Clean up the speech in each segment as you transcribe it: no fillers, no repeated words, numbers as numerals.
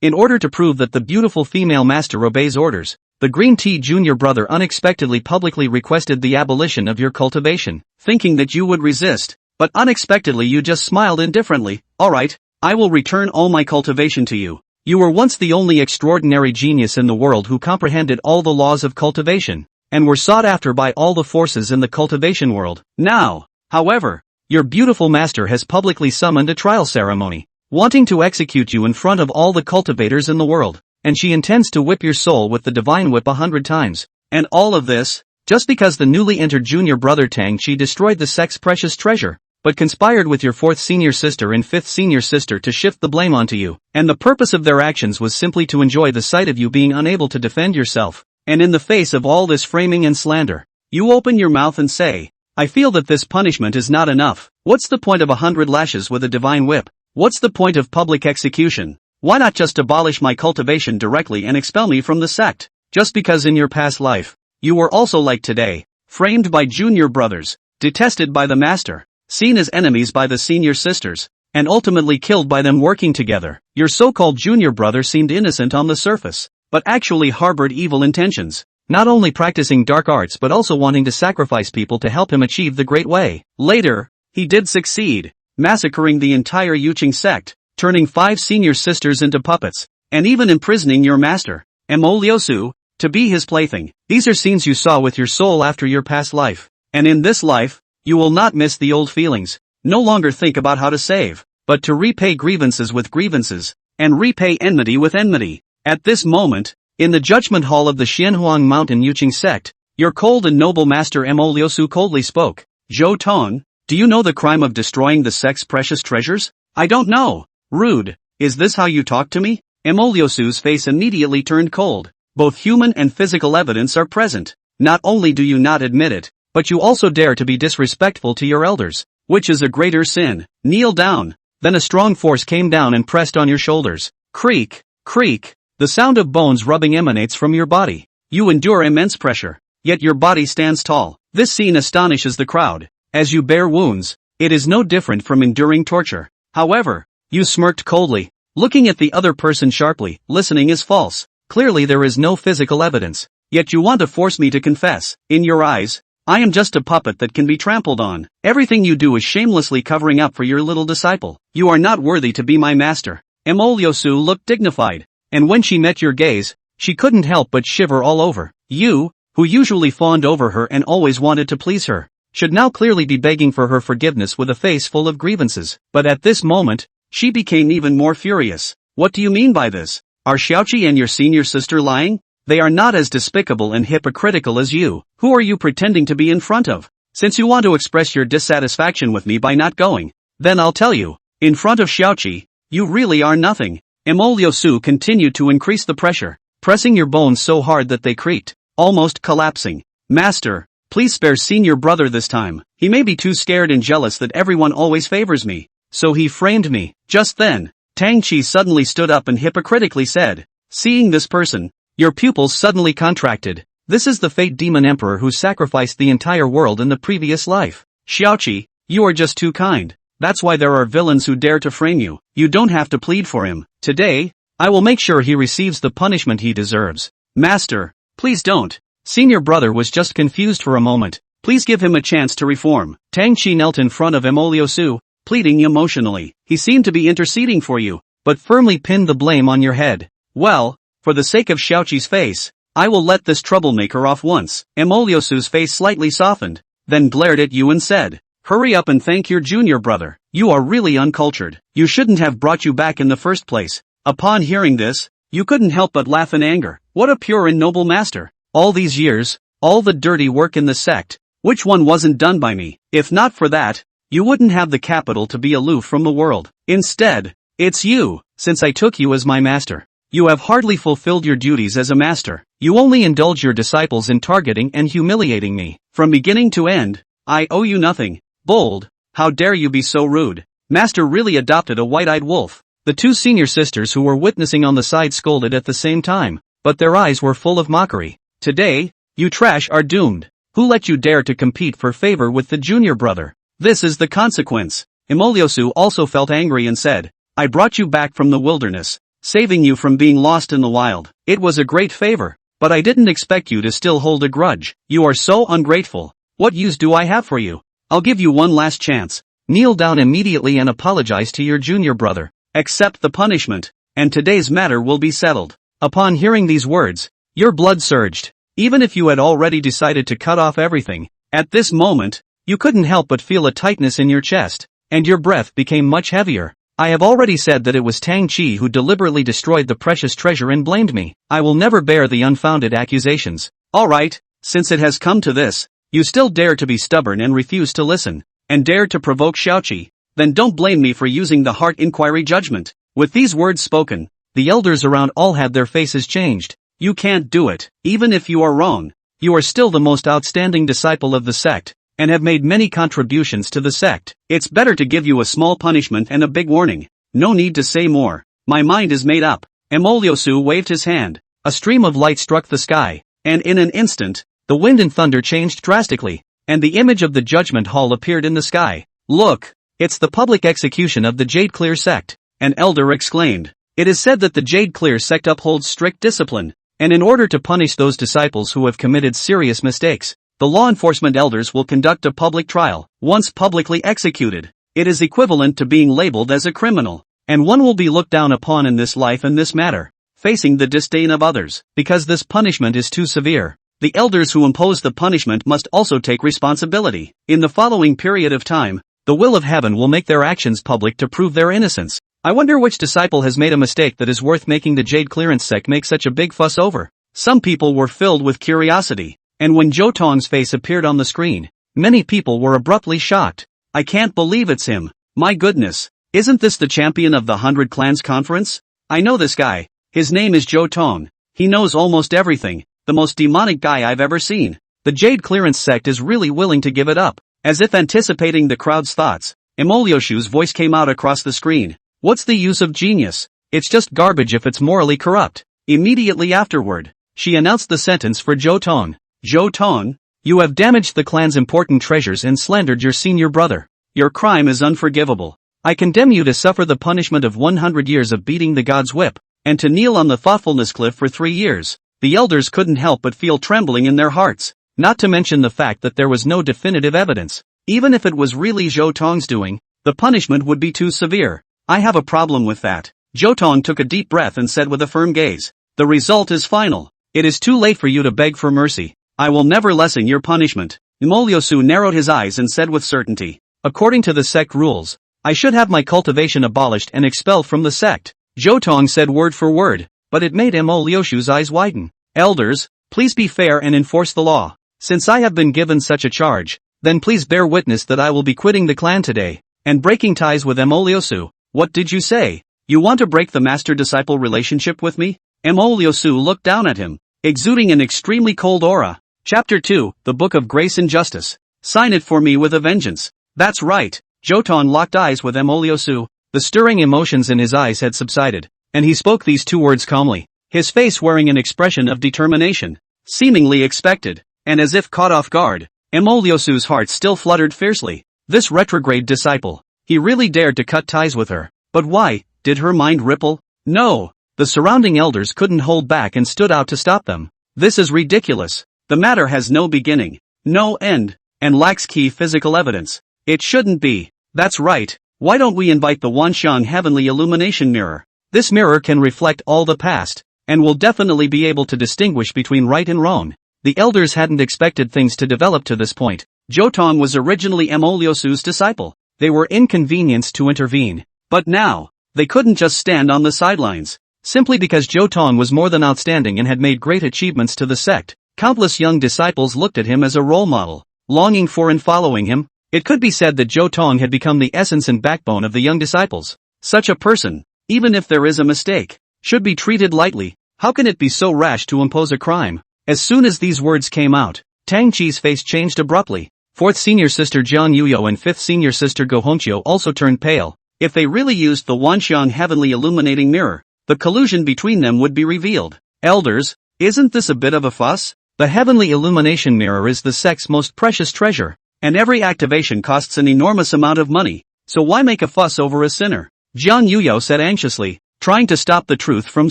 In order to prove that the beautiful female master obeys orders, the green tea junior brother unexpectedly publicly requested the abolition of your cultivation, thinking that you would resist, but unexpectedly you just smiled indifferently. Alright, I will return all my cultivation to you. You were once the only extraordinary genius in the world who comprehended all the laws of cultivation, and were sought after by all the forces in the cultivation world. Now, however, your beautiful master has publicly summoned a trial ceremony, wanting to execute you in front of all the cultivators in the world, and she intends to whip your soul with the divine whip 100 times. And all of this, just because the newly entered junior brother Tang Chi destroyed the sect's precious treasure, but conspired with your 4th senior sister and 5th senior sister to shift the blame onto you, and the purpose of their actions was simply to enjoy the sight of you being unable to defend yourself. And in the face of all this framing and slander, you open your mouth and say, I feel that this punishment is not enough. What's the point of 100 lashes with a divine whip? What's the point of public execution? Why not just abolish my cultivation directly and expel me from the sect? Just because in your past life, you were also like today, framed by junior brothers, detested by the master, seen as enemies by the senior sisters, and ultimately killed by them working together. Your so-called junior brother seemed innocent on the surface, but actually harbored evil intentions, not only practicing dark arts but also wanting to sacrifice people to help him achieve the Great Way. Later, he did succeed, massacring the entire Yuqing sect, turning 5 senior sisters into puppets, and even imprisoning your master, Mo Liusu, to be his plaything. These are scenes you saw with your soul after your past life, and in this life, you will not miss the old feelings, no longer think about how to save, but to repay grievances with grievances, and repay enmity with enmity. At this moment, in the judgment hall of the Xianhuang Mountain Yuqing sect, your cold and noble master Mo Liusu coldly spoke. Zhou Tong, do you know the crime of destroying the sect's precious treasures? I don't know. Rude. Is this how you talk to me? Mo Liusu's face immediately turned cold. Both human and physical evidence are present. Not only do you not admit it, but you also dare to be disrespectful to your elders. Which is a greater sin? Kneel down. Then a strong force came down and pressed on your shoulders. Creak, creak. The sound of bones rubbing emanates from your body. You endure immense pressure, yet your body stands tall. This scene astonishes the crowd. As you bear wounds, it is no different from enduring torture. However, you smirked coldly, looking at the other person sharply. Listening is false. Clearly there is no physical evidence, yet you want to force me to confess. In your eyes, I am just a puppet that can be trampled on. Everything you do is shamelessly covering up for your little disciple. You are not worthy to be my master. Mo Liusu looked dignified, and when she met your gaze, she couldn't help but shiver all over. You, who usually fawned over her and always wanted to please her, should now clearly be begging for her forgiveness with a face full of grievances. But at this moment, she became even more furious. What do you mean by this? Are Xiaoqi and your senior sister lying? They are not as despicable and hypocritical as you. Who are you pretending to be in front of? Since you want to express your dissatisfaction with me by not going, then I'll tell you, in front of Xiaoqi, you really are nothing. Mo Liusu continued to increase the pressure, pressing your bones so hard that they creaked, almost collapsing. Master, please spare senior brother this time. He may be too scared and jealous that everyone always favors me, so he framed me. Just then, Tang Chi suddenly stood up and hypocritically said, seeing this person, your pupils suddenly contracted. This is the fate demon emperor who sacrificed the entire world in the previous life. Xiaoqi, you are just too kind. That's why there are villains who dare to frame you. You don't have to plead for him. Today, I will make sure he receives the punishment he deserves. Master, please don't. Senior brother was just confused for a moment. Please give him a chance to reform. Tang Chi knelt in front of Mo Liusu, pleading emotionally. He seemed to be interceding for you, but firmly pinned the blame on your head. Well, for the sake of Xiaoqi's face, I will let this troublemaker off once. Mo Liusu's face slightly softened, then glared at you and said, hurry up and thank your junior brother. You are really uncultured. You shouldn't have brought you back in the first place. Upon hearing this, you couldn't help but laugh in anger. What a pure and noble master. All these years, all the dirty work in the sect, which one wasn't done by me? If not for that, you wouldn't have the capital to be aloof from the world. Instead, it's you. Since I took you as my master, you have hardly fulfilled your duties as a master. You only indulge your disciples in targeting and humiliating me. From beginning to end, I owe you nothing. Bold, how dare you be so rude? Master really adopted a white-eyed wolf. The 2 senior sisters who were witnessing on the side scolded at the same time, but their eyes were full of mockery. Today, you trash are doomed. Who let you dare to compete for favor with the junior brother? This is the consequence. Mo Liusu also felt angry and said, I brought you back from the wilderness, saving you from being lost in the wild. It was a great favor, but I didn't expect you to still hold a grudge. You are so ungrateful. What use do I have for you? I'll give you one last chance. Kneel down immediately and apologize to your junior brother. Accept the punishment, and today's matter will be settled. Upon hearing these words, your blood surged. Even if you had already decided to cut off everything, at this moment, you couldn't help but feel a tightness in your chest, and your breath became much heavier. I have already said that it was Tang Chi who deliberately destroyed the precious treasure and blamed me. I will never bear the unfounded accusations. Alright, since it has come to this, you still dare to be stubborn and refuse to listen, and dare to provoke Xiaoqi, then don't blame me for using the heart inquiry judgment. With these words spoken, the elders around all had their faces changed. You can't do it. Even if you are wrong, you are still the most outstanding disciple of the sect, and have made many contributions to the sect. It's better to give you a small punishment and a big warning. No need to say more. My mind is made up. Emoliosu waved his hand. A stream of light struck the sky, and in an instant, the wind and thunder changed drastically, and the image of the judgment hall appeared in the sky. Look, it's the public execution of the Jade Clear sect, an elder exclaimed. It is said that the Jade Clear sect upholds strict discipline, and in order to punish those disciples who have committed serious mistakes, the law enforcement elders will conduct a public trial. Once publicly executed, it is equivalent to being labeled as a criminal, and one will be looked down upon in this life and this matter, facing the disdain of others. Because this punishment is too severe, the elders who impose the punishment must also take responsibility. In the following period of time, the will of heaven will make their actions public to prove their innocence. I wonder which disciple has made a mistake that is worth making the Jade Clearance sect make such a big fuss over. Some people were filled with curiosity, and when Zhou Tong's face appeared on the screen, many people were abruptly shocked. I can't believe it's him. My goodness, isn't this the champion of the 100 Clans Conference? I know this guy. His name is Zhou Tong. He knows almost everything. The most demonic guy I've ever seen. The Jade Clearance sect is really willing to give it up. As if anticipating the crowd's thoughts, Emolioshu's voice came out across the screen. What's the use of genius? It's just garbage if it's morally corrupt. Immediately afterward, she announced the sentence for Zhou Tong. Zhou Tong, you have damaged the clan's important treasures and slandered your senior brother. Your crime is unforgivable. I condemn you to suffer the punishment of 100 years of beating the god's whip, and to kneel on the thoughtfulness cliff for 3 years. The elders couldn't help but feel trembling in their hearts, not to mention the fact that there was no definitive evidence. Even if it was really Zhou Tong's doing, the punishment would be too severe. I have a problem with that. Zhou Tong took a deep breath and said with a firm gaze, the result is final. It is too late for you to beg for mercy. I will never lessen your punishment. Emoliosu narrowed his eyes and said with certainty, according to the sect rules, I should have my cultivation abolished and expelled from the sect. Zhou Tong said word for word, but it made Emolioshu's eyes widen. Elders, please be fair and enforce the law. Since I have been given such a charge, then please bear witness that I will be quitting the clan today, and breaking ties with Emoliosu. What did you say? You want to break the master-disciple relationship with me? Emoliosu looked down at him, exuding an extremely cold aura. Chapter 2, The Book of Grace and Justice. Sign it for me with a vengeance. That's right. Zhou Tong locked eyes with Emoliosu. The stirring emotions in his eyes had subsided, and he spoke these 2 words calmly, his face wearing an expression of determination, seemingly expected, and as if caught off guard. Emoliosu's heart still fluttered fiercely. This retrograde disciple, he really dared to cut ties with her. But why? Did her mind ripple? No. The surrounding elders couldn't hold back and stood out to stop them. This is ridiculous. The matter has no beginning, no end, and lacks key physical evidence. It shouldn't be. That's right. Why don't we invite the Wanxiang Heavenly Illumination Mirror? This mirror can reflect all the past, and will definitely be able to distinguish between right and wrong. The elders hadn't expected things to develop to this point. Zhou Tong was originally Emoliosu's disciple. They were inconvenienced to intervene. But now, they couldn't just stand on the sidelines. Simply because Zhou Tong was more than outstanding and had made great achievements to the sect, countless young disciples looked at him as a role model, longing for and following him. It could be said that Zhou Tong had become the essence and backbone of the young disciples. Such a person, even if there is a mistake, should be treated lightly. How can it be so rash to impose a crime? As soon as these words came out, Tang Chi's face changed abruptly. 4th senior sister Jiang Yuyo and 5th senior sister Go Hongqiu also turned pale. If they really used the Wanxiang Heavenly Illuminating Mirror, the collusion between them would be revealed. Elders, isn't this a bit of a fuss? The Heavenly Illumination Mirror is the sect's most precious treasure, and every activation costs an enormous amount of money, so why make a fuss over a sinner? Jiang Yuyo said anxiously. trying to stop the truth from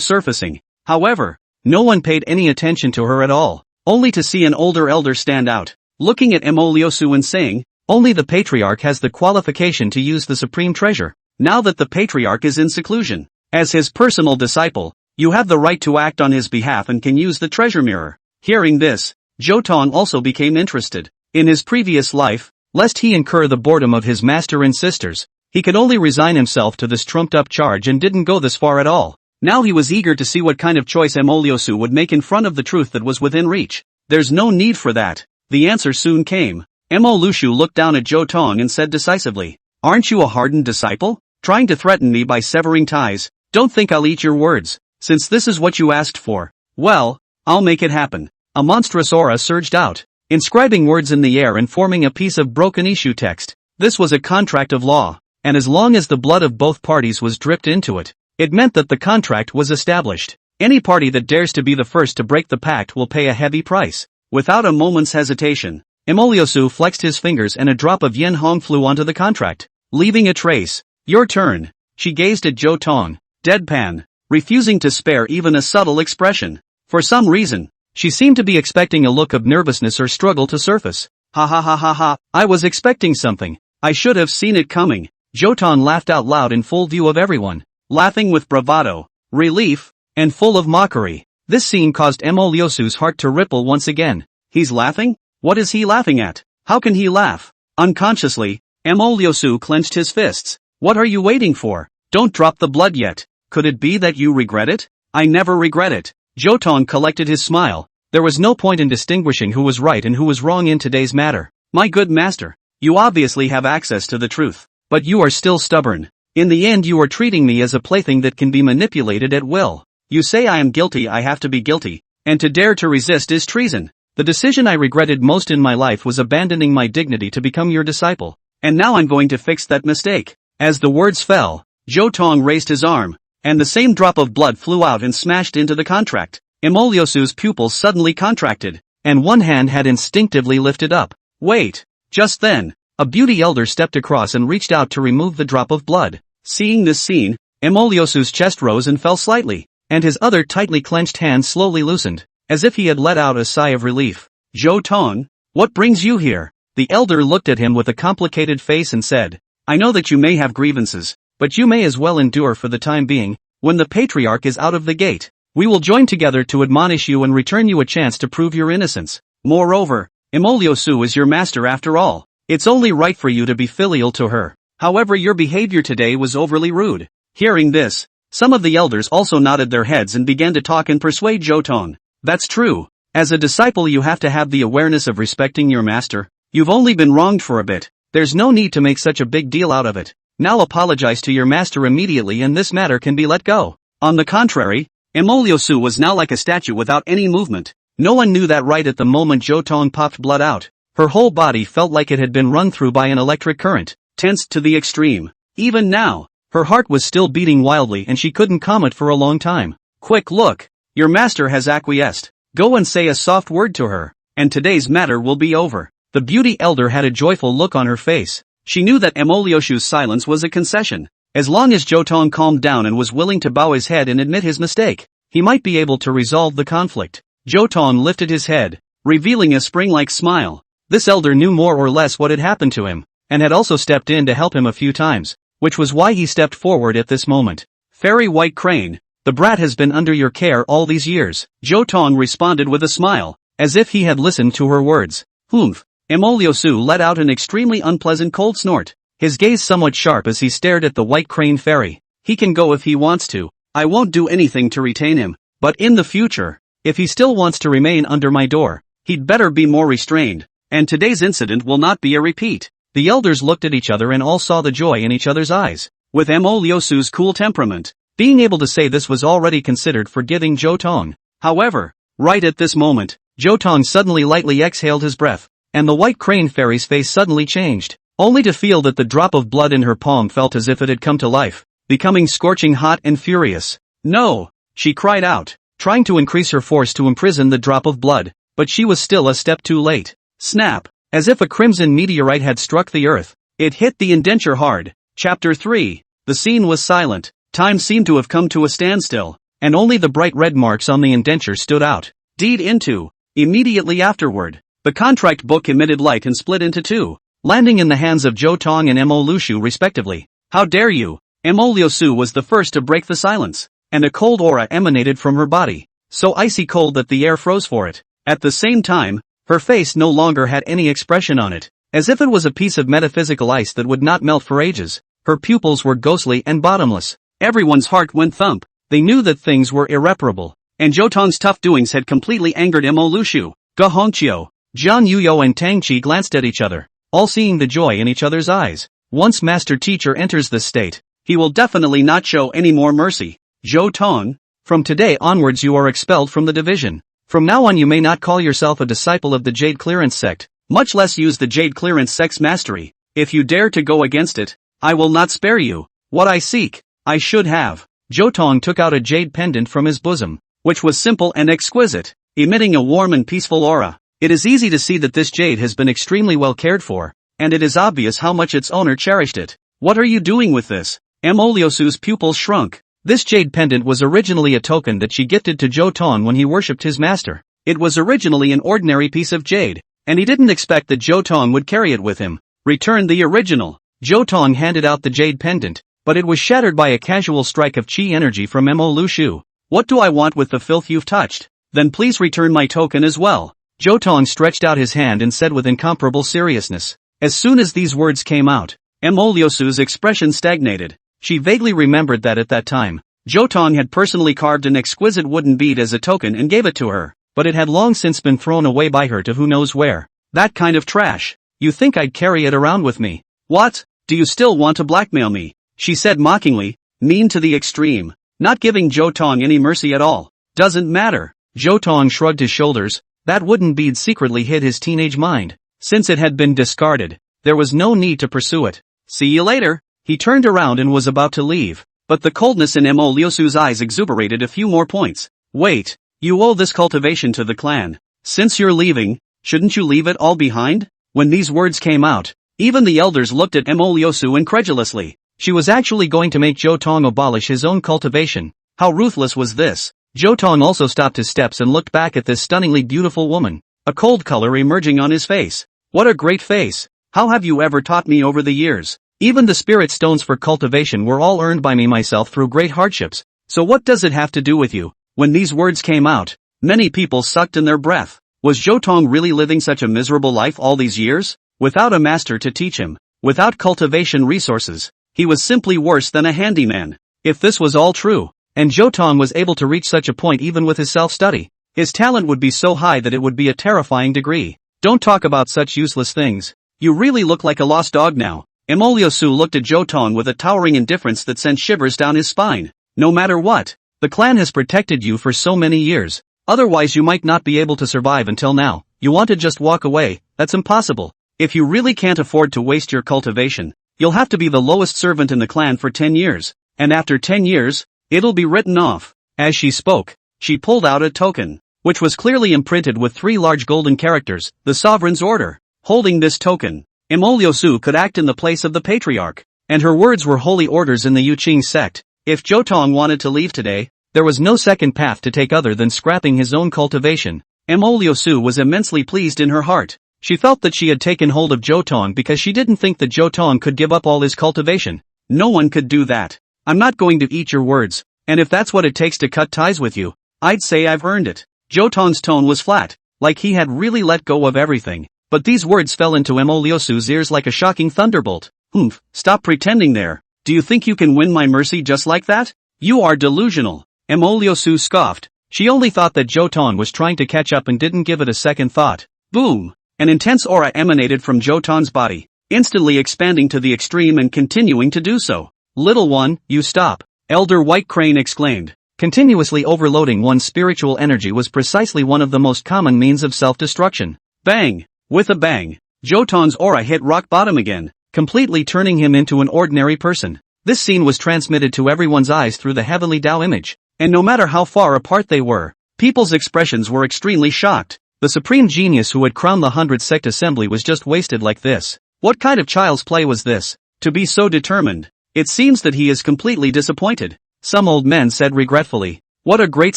surfacing. However, no one paid any attention to her at all, only to see an older elder stand out, looking at Emoliosu and saying, "Only the patriarch has the qualification to use the supreme treasure. Now that the patriarch is in seclusion, as his personal disciple, you have the right to act on his behalf and can use the treasure mirror." Hearing this, Zhou Tong also became interested. In his previous life, lest he incur the boredom of his master and sisters, he could only resign himself to this trumped-up charge and didn't go this far at all. Now he was eager to see what kind of choice Emoliosu would make in front of the truth that was within reach. "There's no need for that." The answer soon came. Emoliosu looked down at Zhou Tong and said decisively, "Aren't you a hardened disciple? Trying to threaten me by severing ties? Don't think I'll eat your words. Since this is what you asked for, well, I'll make it happen." A monstrous aura surged out, inscribing words in the air and forming a piece of broken issue text. This was a contract of law, and as long as the blood of both parties was dripped into it, it meant that the contract was established. Any party that dares to be the first to break the pact will pay a heavy price. Without a moment's hesitation, Emoliosu flexed his fingers and a drop of yen hong flew onto the contract, leaving a trace. "Your turn." She gazed at Zhou Tong, deadpan, refusing to spare even a subtle expression. For some reason, she seemed to be expecting a look of nervousness or struggle to surface. "Ha ha ha ha ha, I was expecting something. I should have seen it coming." Zhou Tong laughed out loud in full view of everyone, laughing with bravado, relief, and full of mockery. This scene caused Emoliosu's heart to ripple once again. He's laughing? What is he laughing at? How can he laugh? Unconsciously, Emoliosu clenched his fists. "What are you waiting for? Don't drop the blood yet. Could it be that you regret it?" "I never regret it." Zhou Tong collected his smile. There was no point in distinguishing who was right and who was wrong in today's matter. "My good master, you obviously have access to the truth, but you are still stubborn. In the end you are treating me as a plaything that can be manipulated at will. You say I am guilty, I have to be guilty, and to dare to resist is treason. The decision I regretted most in my life was abandoning my dignity to become your disciple, and now I'm going to fix that mistake." As the words fell, Zhou Tong raised his arm, and the same drop of blood flew out and smashed into the contract. Emoliosu's pupils suddenly contracted, and one hand had instinctively lifted up. "Wait!" Just then, a beauty elder stepped across and reached out to remove the drop of blood. Seeing this scene, Emoliosu's chest rose and fell slightly, and his other tightly clenched hand slowly loosened, as if he had let out a sigh of relief. "Zhou Tong, what brings you here?" The elder looked at him with a complicated face and said, "I know that you may have grievances, but you may as well endure for the time being. When the patriarch is out of the gate, we will join together to admonish you and return you a chance to prove your innocence. Moreover, Emoliosu is your master after all. It's only right for you to be filial to her. However, your behavior today was overly rude." Hearing this, some of the elders also nodded their heads and began to talk and persuade Zhou Tong. "That's true. As a disciple you have to have the awareness of respecting your master. You've only been wronged for a bit. There's no need to make such a big deal out of it. Now apologize to your master immediately and this matter can be let go." On the contrary, Emoliosu was now like a statue without any movement. No one knew that right at the moment Zhou Tong popped blood out. Her whole body felt like it had been run through by an electric current, tensed to the extreme. Even now, her heart was still beating wildly and she couldn't calm it for a long time. "Quick look! Your master has acquiesced. Go and say a soft word to her, and today's matter will be over." The beauty elder had a joyful look on her face. She knew that Emoliosu's silence was a concession. As long as Zhou Tong calmed down and was willing to bow his head and admit his mistake, he might be able to resolve the conflict. Zhou Tong lifted his head, revealing a spring-like smile. This elder knew more or less what had happened to him, and had also stepped in to help him a few times, which was why he stepped forward at this moment. "Fairy White Crane, the brat has been under your care all these years." Zhou Tong responded with a smile, as if he had listened to her words. "Humph." Emoliosu let out an extremely unpleasant cold snort, his gaze somewhat sharp as he stared at the White Crane fairy. "He can go if he wants to. I won't do anything to retain him, but in the future, if he still wants to remain under my door, he'd better be more restrained, and today's incident will not be a repeat." The elders looked at each other and all saw the joy in each other's eyes. With Emoliosu's cool temperament, being able to say this was already considered forgiving Zhou Tong. However, right at this moment, Zhou Tong suddenly lightly exhaled his breath, and the White Crane fairy's face suddenly changed, only to feel that the drop of blood in her palm felt as if it had come to life, becoming scorching hot and furious. "No!" she cried out, trying to increase her force to imprison the drop of blood, but she was still a step too late. Snap! As if a crimson meteorite had struck the earth, it hit the indenture hard. Chapter 3. The scene was silent. Time seemed to have come to a standstill, and only the bright red marks on the indenture stood out. Deed into. Immediately afterward, the contract book emitted light and split into two, landing in the hands of Zhou Tong and Mo Liushu respectively. How dare you? Mo Liushu was the first to break the silence, and a cold aura emanated from her body, so icy cold that the air froze for it. At the same time, her face no longer had any expression on it, as if it was a piece of metaphysical ice that would not melt for ages. Her pupils were ghostly and bottomless. Everyone's heart went thump. They knew that things were irreparable, and Zhou Tong's tough doings had completely angered Mo Liushu. Ge Hongqiu, Jian Yuyo and Tang Qi glanced at each other, all seeing the joy in each other's eyes. Once Master Teacher enters this state, he will definitely not show any more mercy. Zhou Tong, from today onwards you are expelled from the division. From now on you may not call yourself a disciple of the Jade Clearance sect, much less use the Jade Clearance sect's mastery. If you dare to go against it, I will not spare you. What I seek, I should have. Zhou Tong took out a jade pendant from his bosom, which was simple and exquisite, emitting a warm and peaceful aura. It is easy to see that this jade has been extremely well cared for, and it is obvious how much its owner cherished it. What are you doing with this? Mo Liushu's pupils shrunk. This jade pendant was originally a token that she gifted to Zhou Tong when he worshipped his master. It was originally an ordinary piece of jade, and he didn't expect that Zhou Tong would carry it with him. Return the original. Zhou Tong handed out the jade pendant, but it was shattered by a casual strike of chi energy from Mo Liushu. What do I want with the filth you've touched? Then please return my token as well. Zhou Tong stretched out his hand and said with incomparable seriousness. As soon as these words came out, Mo Liushu's expression stagnated. She vaguely remembered that at that time, Zhou Tong had personally carved an exquisite wooden bead as a token and gave it to her, but it had long since been thrown away by her to who knows where. That kind of trash. You think I'd carry it around with me? What? Do you still want to blackmail me? She said mockingly, mean to the extreme, not giving Zhou Tong any mercy at all. Doesn't matter. Zhou Tong shrugged his shoulders. That wooden bead secretly hid his teenage mind. Since it had been discarded, there was no need to pursue it. See you later. He turned around and was about to leave, but the coldness in Mo Liushu's eyes exuberated a few more points. Wait, you owe this cultivation to the clan. Since you're leaving, shouldn't you leave it all behind? When these words came out, even the elders looked at Mo Liushu incredulously. She was actually going to make Zhou Tong abolish his own cultivation. How ruthless was this? Zhou Tong also stopped his steps and looked back at this stunningly beautiful woman, a cold color emerging on his face. What a great face! How have you ever taught me over the years? Even the spirit stones for cultivation were all earned by me myself through great hardships, so what does it have to do with you? When these words came out, many people sucked in their breath. Was Zhou Tong really living such a miserable life all these years? Without a master to teach him, without cultivation resources, he was simply worse than a handyman. If this was all true, and Zhou Tong was able to reach such a point even with his self-study, his talent would be so high that it would be a terrifying degree. Don't talk about such useless things. You really look like a lost dog now. Mo Liushu looked at Zhou Tong with a towering indifference that sent shivers down his spine. No matter what, the clan has protected you for so many years. Otherwise you might not be able to survive until now. You want to just walk away? That's impossible. If you really can't afford to waste your cultivation, you'll have to be the lowest servant in the clan for 10 years. And after 10 years, it'll be written off. As she spoke, she pulled out a token, which was clearly imprinted with 3 large golden characters, the Sovereign's Order. Holding this token, Mo Liushu could act in the place of the patriarch, and her words were holy orders in the Yuqing sect. If Zhou Tong wanted to leave today, there was no second path to take other than scrapping his own cultivation. Mo Liushu was immensely pleased in her heart. She felt that she had taken hold of Zhou Tong because she didn't think that Zhou Tong could give up all his cultivation. No one could do that. I'm not going to eat your words, and if that's what it takes to cut ties with you, I'd say I've earned it. Zhou Tong's tone was flat, like he had really let go of everything. But these words fell into Mo Liushu's ears like a shocking thunderbolt. Humph, stop pretending there. Do you think you can win my mercy just like that? You are delusional. Mo Liushu scoffed. She only thought that Zhou Tong was trying to catch up and didn't give it a second thought. Boom! An intense aura emanated from Zhou Tong's body, instantly expanding to the extreme and continuing to do so. Little one, you stop. Elder White Crane exclaimed. Continuously overloading one's spiritual energy was precisely one of the most common means of self-destruction. Bang! With a bang, Zhou Tong's aura hit rock bottom again, completely turning him into an ordinary person. This scene was transmitted to everyone's eyes through the heavenly Tao image, and no matter how far apart they were, people's expressions were extremely shocked. The supreme genius who had crowned the 100th sect assembly was just wasted like this. What kind of child's play was this? To be so determined. It seems that he is completely disappointed. Some old men said regretfully. What a great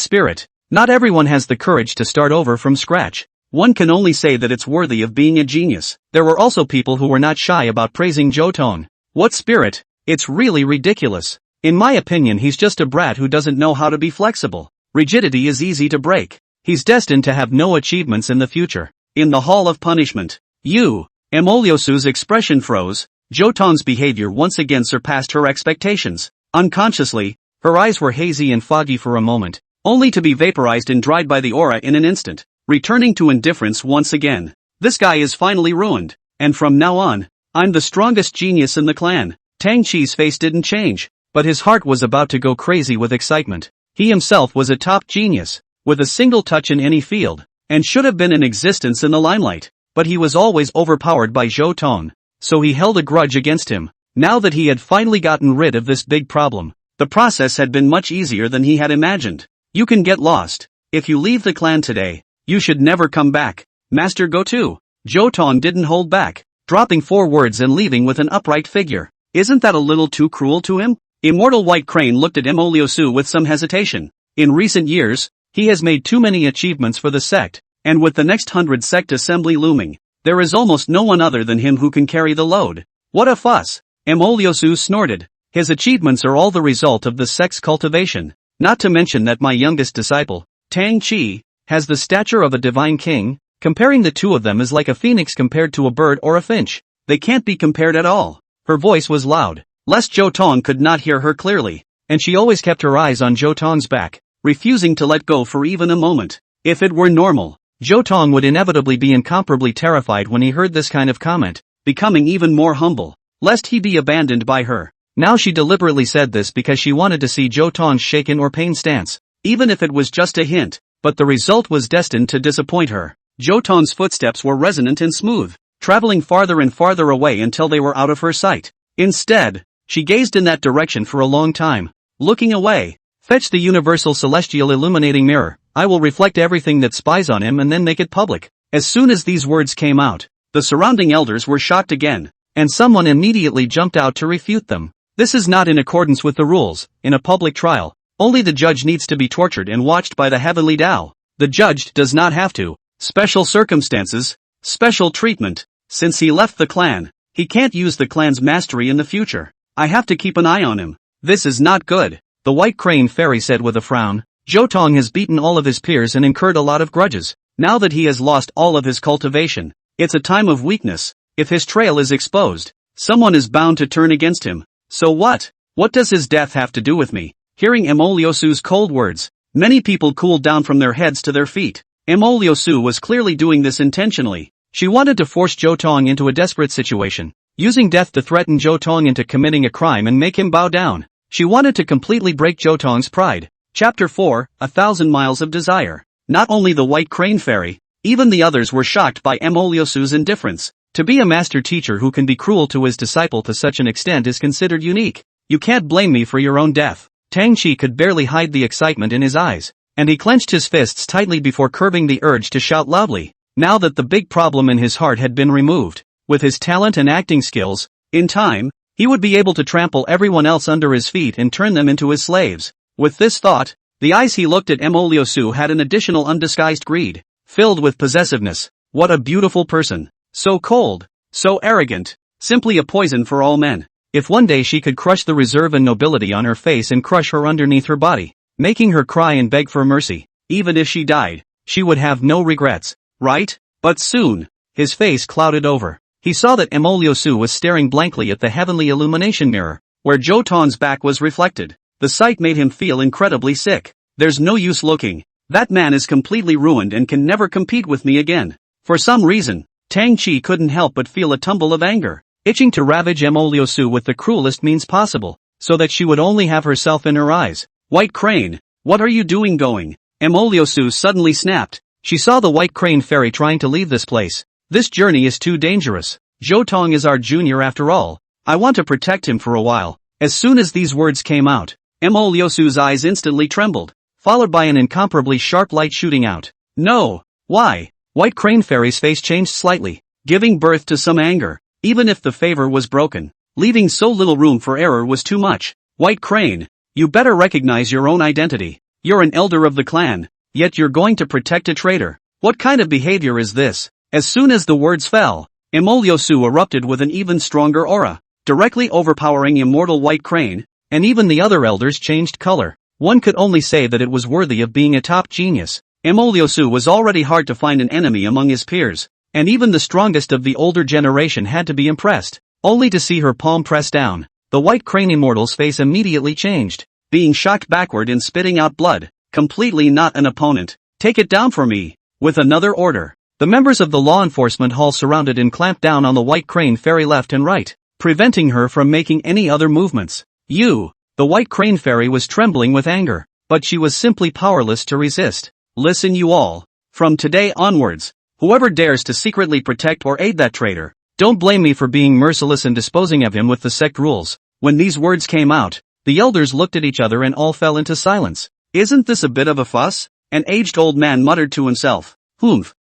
spirit. Not everyone has the courage to start over from scratch. One can only say that it's worthy of being a genius. There were also people who were not shy about praising Zhou Tong. What spirit? It's really ridiculous. In my opinion, he's just a brat who doesn't know how to be flexible. Rigidity is easy to break. He's destined to have no achievements in the future. In the Hall of Punishment. Emoliosu's expression froze. Zhou Tong's behavior once again surpassed her expectations. Unconsciously, her eyes were hazy and foggy for a moment, only to be vaporized and dried by the aura in an instant, returning to indifference once again. This guy is finally ruined, and from now on, I'm the strongest genius in the clan. Tang Qi's face didn't change, but his heart was about to go crazy with excitement. He himself was a top genius, with a single touch in any field, and should have been in existence in the limelight, but he was always overpowered by Zhou Tong, so he held a grudge against him. Now that he had finally gotten rid of this big problem, the process had been much easier than he had imagined. You can get lost. If you leave the clan today, you should never come back. Master go to. Zhou Tong didn't hold back, dropping 4 words and leaving with an upright figure. Isn't that a little too cruel to him? Immortal White Crane looked at Emoliosu with some hesitation. In recent years, he has made too many achievements for the sect, and with the next 100 sect assembly looming, there is almost no one other than him who can carry the load. What a fuss! Emoliosu snorted. His achievements are all the result of the sect's cultivation, not to mention that my youngest disciple, Tang Qi, has the stature of a divine king. Comparing the two of them is like a phoenix compared to a bird or a finch. They can't be compared at all. Her voice was loud, lest Zhou Tong could not hear her clearly, and she always kept her eyes on Zhou Tong's back, refusing to let go for even a moment. If it were normal, Zhou Tong would inevitably be incomparably terrified when he heard this kind of comment, becoming even more humble, lest he be abandoned by her. Now she deliberately said this because she wanted to see Zhou Tong's shaken or pained stance, even if it was just a hint, but the result was destined to disappoint her. Zhou Tong's footsteps were resonant and smooth, traveling farther and farther away until they were out of her sight. Instead, she gazed in that direction for a long time, looking away. Fetch the universal celestial illuminating mirror. I will reflect everything that spies on him and then make it public. As soon as these words came out, the surrounding elders were shocked again, and someone immediately jumped out to refute them. This is not in accordance with the rules. In a public trial, only the judge needs to be tortured and watched by the heavenly Tao. The judge does not have to. Special circumstances, special treatment. Since he left the clan, he can't use the clan's mastery in the future. I have to keep an eye on him. This is not good. The White Crane Fairy said with a frown. Zhou Tong has beaten all of his peers and incurred a lot of grudges. Now that he has lost all of his cultivation, it's a time of weakness. If his trail is exposed, someone is bound to turn against him. So what? What does his death have to do with me? Hearing Emoliosu's cold words, many people cooled down from their heads to their feet. Emoliosu was clearly doing this intentionally. She wanted to force Zhou Tong into a desperate situation, using death to threaten Zhou Tong into committing a crime and make him bow down. She wanted to completely break Zhou Tong's pride. Chapter 4, 1,000 Miles of Desire. Not only the White Crane Fairy, even the others were shocked by Emoliosu's indifference. To be a master teacher who can be cruel to his disciple to such an extent is considered unique. You can't blame me for your own death. Tang Qi could barely hide the excitement in his eyes, and he clenched his fists tightly before curbing the urge to shout loudly. Now that the big problem in his heart had been removed, with his talent and acting skills, in time, he would be able to trample everyone else under his feet and turn them into his slaves. With this thought, the eyes he looked at Emoliosu had an additional undisguised greed, filled with possessiveness. What a beautiful person. So cold, so arrogant, simply a poison for all men. If one day she could crush the reserve and nobility on her face and crush her underneath her body, making her cry and beg for mercy, even if she died, she would have no regrets, right? But soon, his face clouded over. He saw that Emoliosu was staring blankly at the heavenly illumination mirror, where Zhou Tong's back was reflected. The sight made him feel incredibly sick. There's no use looking. That man is completely ruined and can never compete with me again. For some reason, Tang Qi couldn't help but feel a tumble of anger, itching to ravage Emoliosu with the cruelest means possible, so that she would only have herself in her eyes. White Crane, what are you doing going? Emoliosu suddenly snapped. She saw the White Crane Fairy trying to leave this place. This journey is too dangerous. Zhou Tong is our junior after all. I want to protect him for a while. As soon as these words came out, Emoliosu's eyes instantly trembled, followed by an incomparably sharp light shooting out. No! Why? White Crane Fairy's face changed slightly, giving birth to some anger. Even if the favor was broken, leaving so little room for error was too much. White Crane, you better recognize your own identity. You're an elder of the clan, yet you're going to protect a traitor. What kind of behavior is this? As soon as the words fell, Emoliosu erupted with an even stronger aura, directly overpowering immortal White Crane, and even the other elders changed color. One could only say that it was worthy of being a top genius. Emoliosu was already hard to find an enemy among his peers, and even the strongest of the older generation had to be impressed, only to see her palm press down. The White Crane immortal's face immediately changed, being shocked backward and spitting out blood. Completely not an opponent. Take it down for me. With another order, the members of the law enforcement hall surrounded and clamped down on the White Crane fairy left and right, preventing her from making any other movements. The White Crane fairy was trembling with anger, but she was simply powerless to resist. Listen you all. From today onwards, whoever dares to secretly protect or aid that traitor, don't blame me for being merciless and disposing of him with the sect rules. When these words came out, the elders looked at each other and all fell into silence. Isn't this a bit of a fuss? An aged old man muttered to himself.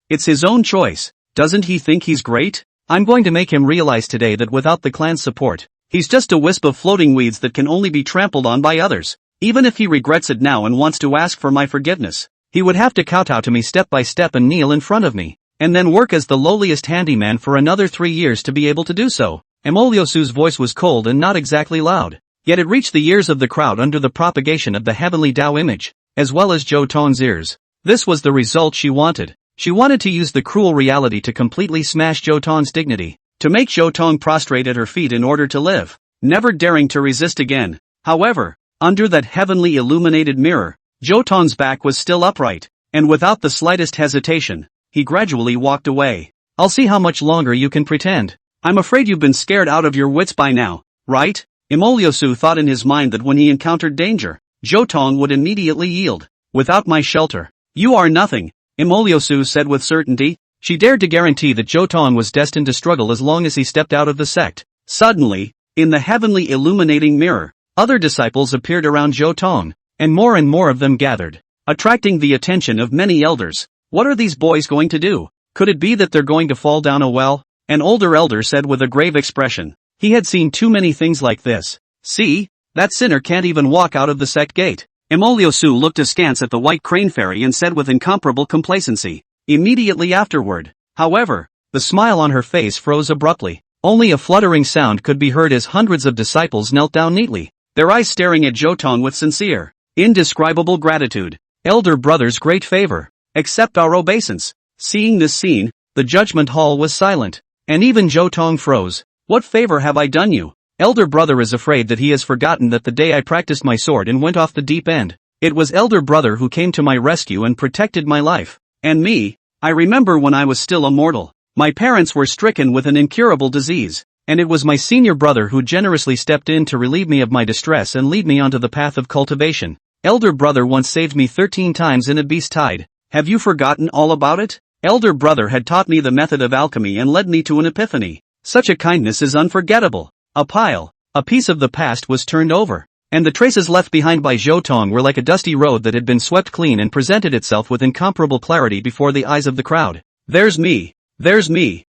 It's his own choice. Doesn't he think he's great? I'm going to make him realize today that without the clan's support, he's just a wisp of floating weeds that can only be trampled on by others. Even if he regrets it now and wants to ask for my forgiveness, he would have to kowtow to me step by step and kneel in front of me, and then work as the lowliest handyman for another 3 years to be able to do so. Emoliosu's voice was cold and not exactly loud, yet it reached the ears of the crowd under the propagation of the heavenly Tao image, as well as Zhou Tong's ears. This was the result she wanted. She wanted to use the cruel reality to completely smash Zhou Tong's dignity, to make Zhou Tong prostrate at her feet in order to live, never daring to resist again. However, under that heavenly illuminated mirror, Zhou Tong's back was still upright, and without the slightest hesitation, he gradually walked away. I'll see how much longer you can pretend. I'm afraid you've been scared out of your wits by now, right? Emoliosu thought in his mind that when he encountered danger, Zhou Tong would immediately yield. Without my shelter, you are nothing, Emoliosu said with certainty. She dared to guarantee that Zhou Tong was destined to struggle as long as he stepped out of the sect. Suddenly, in the heavenly illuminating mirror, other disciples appeared around Zhou Tong, and more of them gathered, attracting the attention of many elders. What are these boys going to do? Could it be that they're going to fall down a well? An older elder said with a grave expression. He had seen too many things like this. See, that sinner can't even walk out of the sect gate. Emoliosu looked askance at the White Crane fairy and said with incomparable complacency. Immediately afterward, however, the smile on her face froze abruptly. Only a fluttering sound could be heard as hundreds of disciples knelt down neatly, their eyes staring at Zhou Tong with sincere, indescribable gratitude. Elder brother's great favor. Accept our obeisance. Seeing this scene, the judgment hall was silent, and even Zhou Tong froze. What favor have I done you? Elder brother is afraid that he has forgotten that the day I practiced my sword and went off the deep end, it was elder brother who came to my rescue and protected my life. And me, I remember when I was still a mortal, my parents were stricken with an incurable disease, and it was my senior brother who generously stepped in to relieve me of my distress and lead me onto the path of cultivation. Elder brother once saved me 13 times in a beast tide. Have you forgotten all about it? Elder brother had taught me the method of alchemy and led me to an epiphany. Such a kindness is unforgettable. A piece of the past was turned over, and the traces left behind by Zhou Tong were like a dusty road that had been swept clean and presented itself with incomparable clarity before the eyes of the crowd. There's me.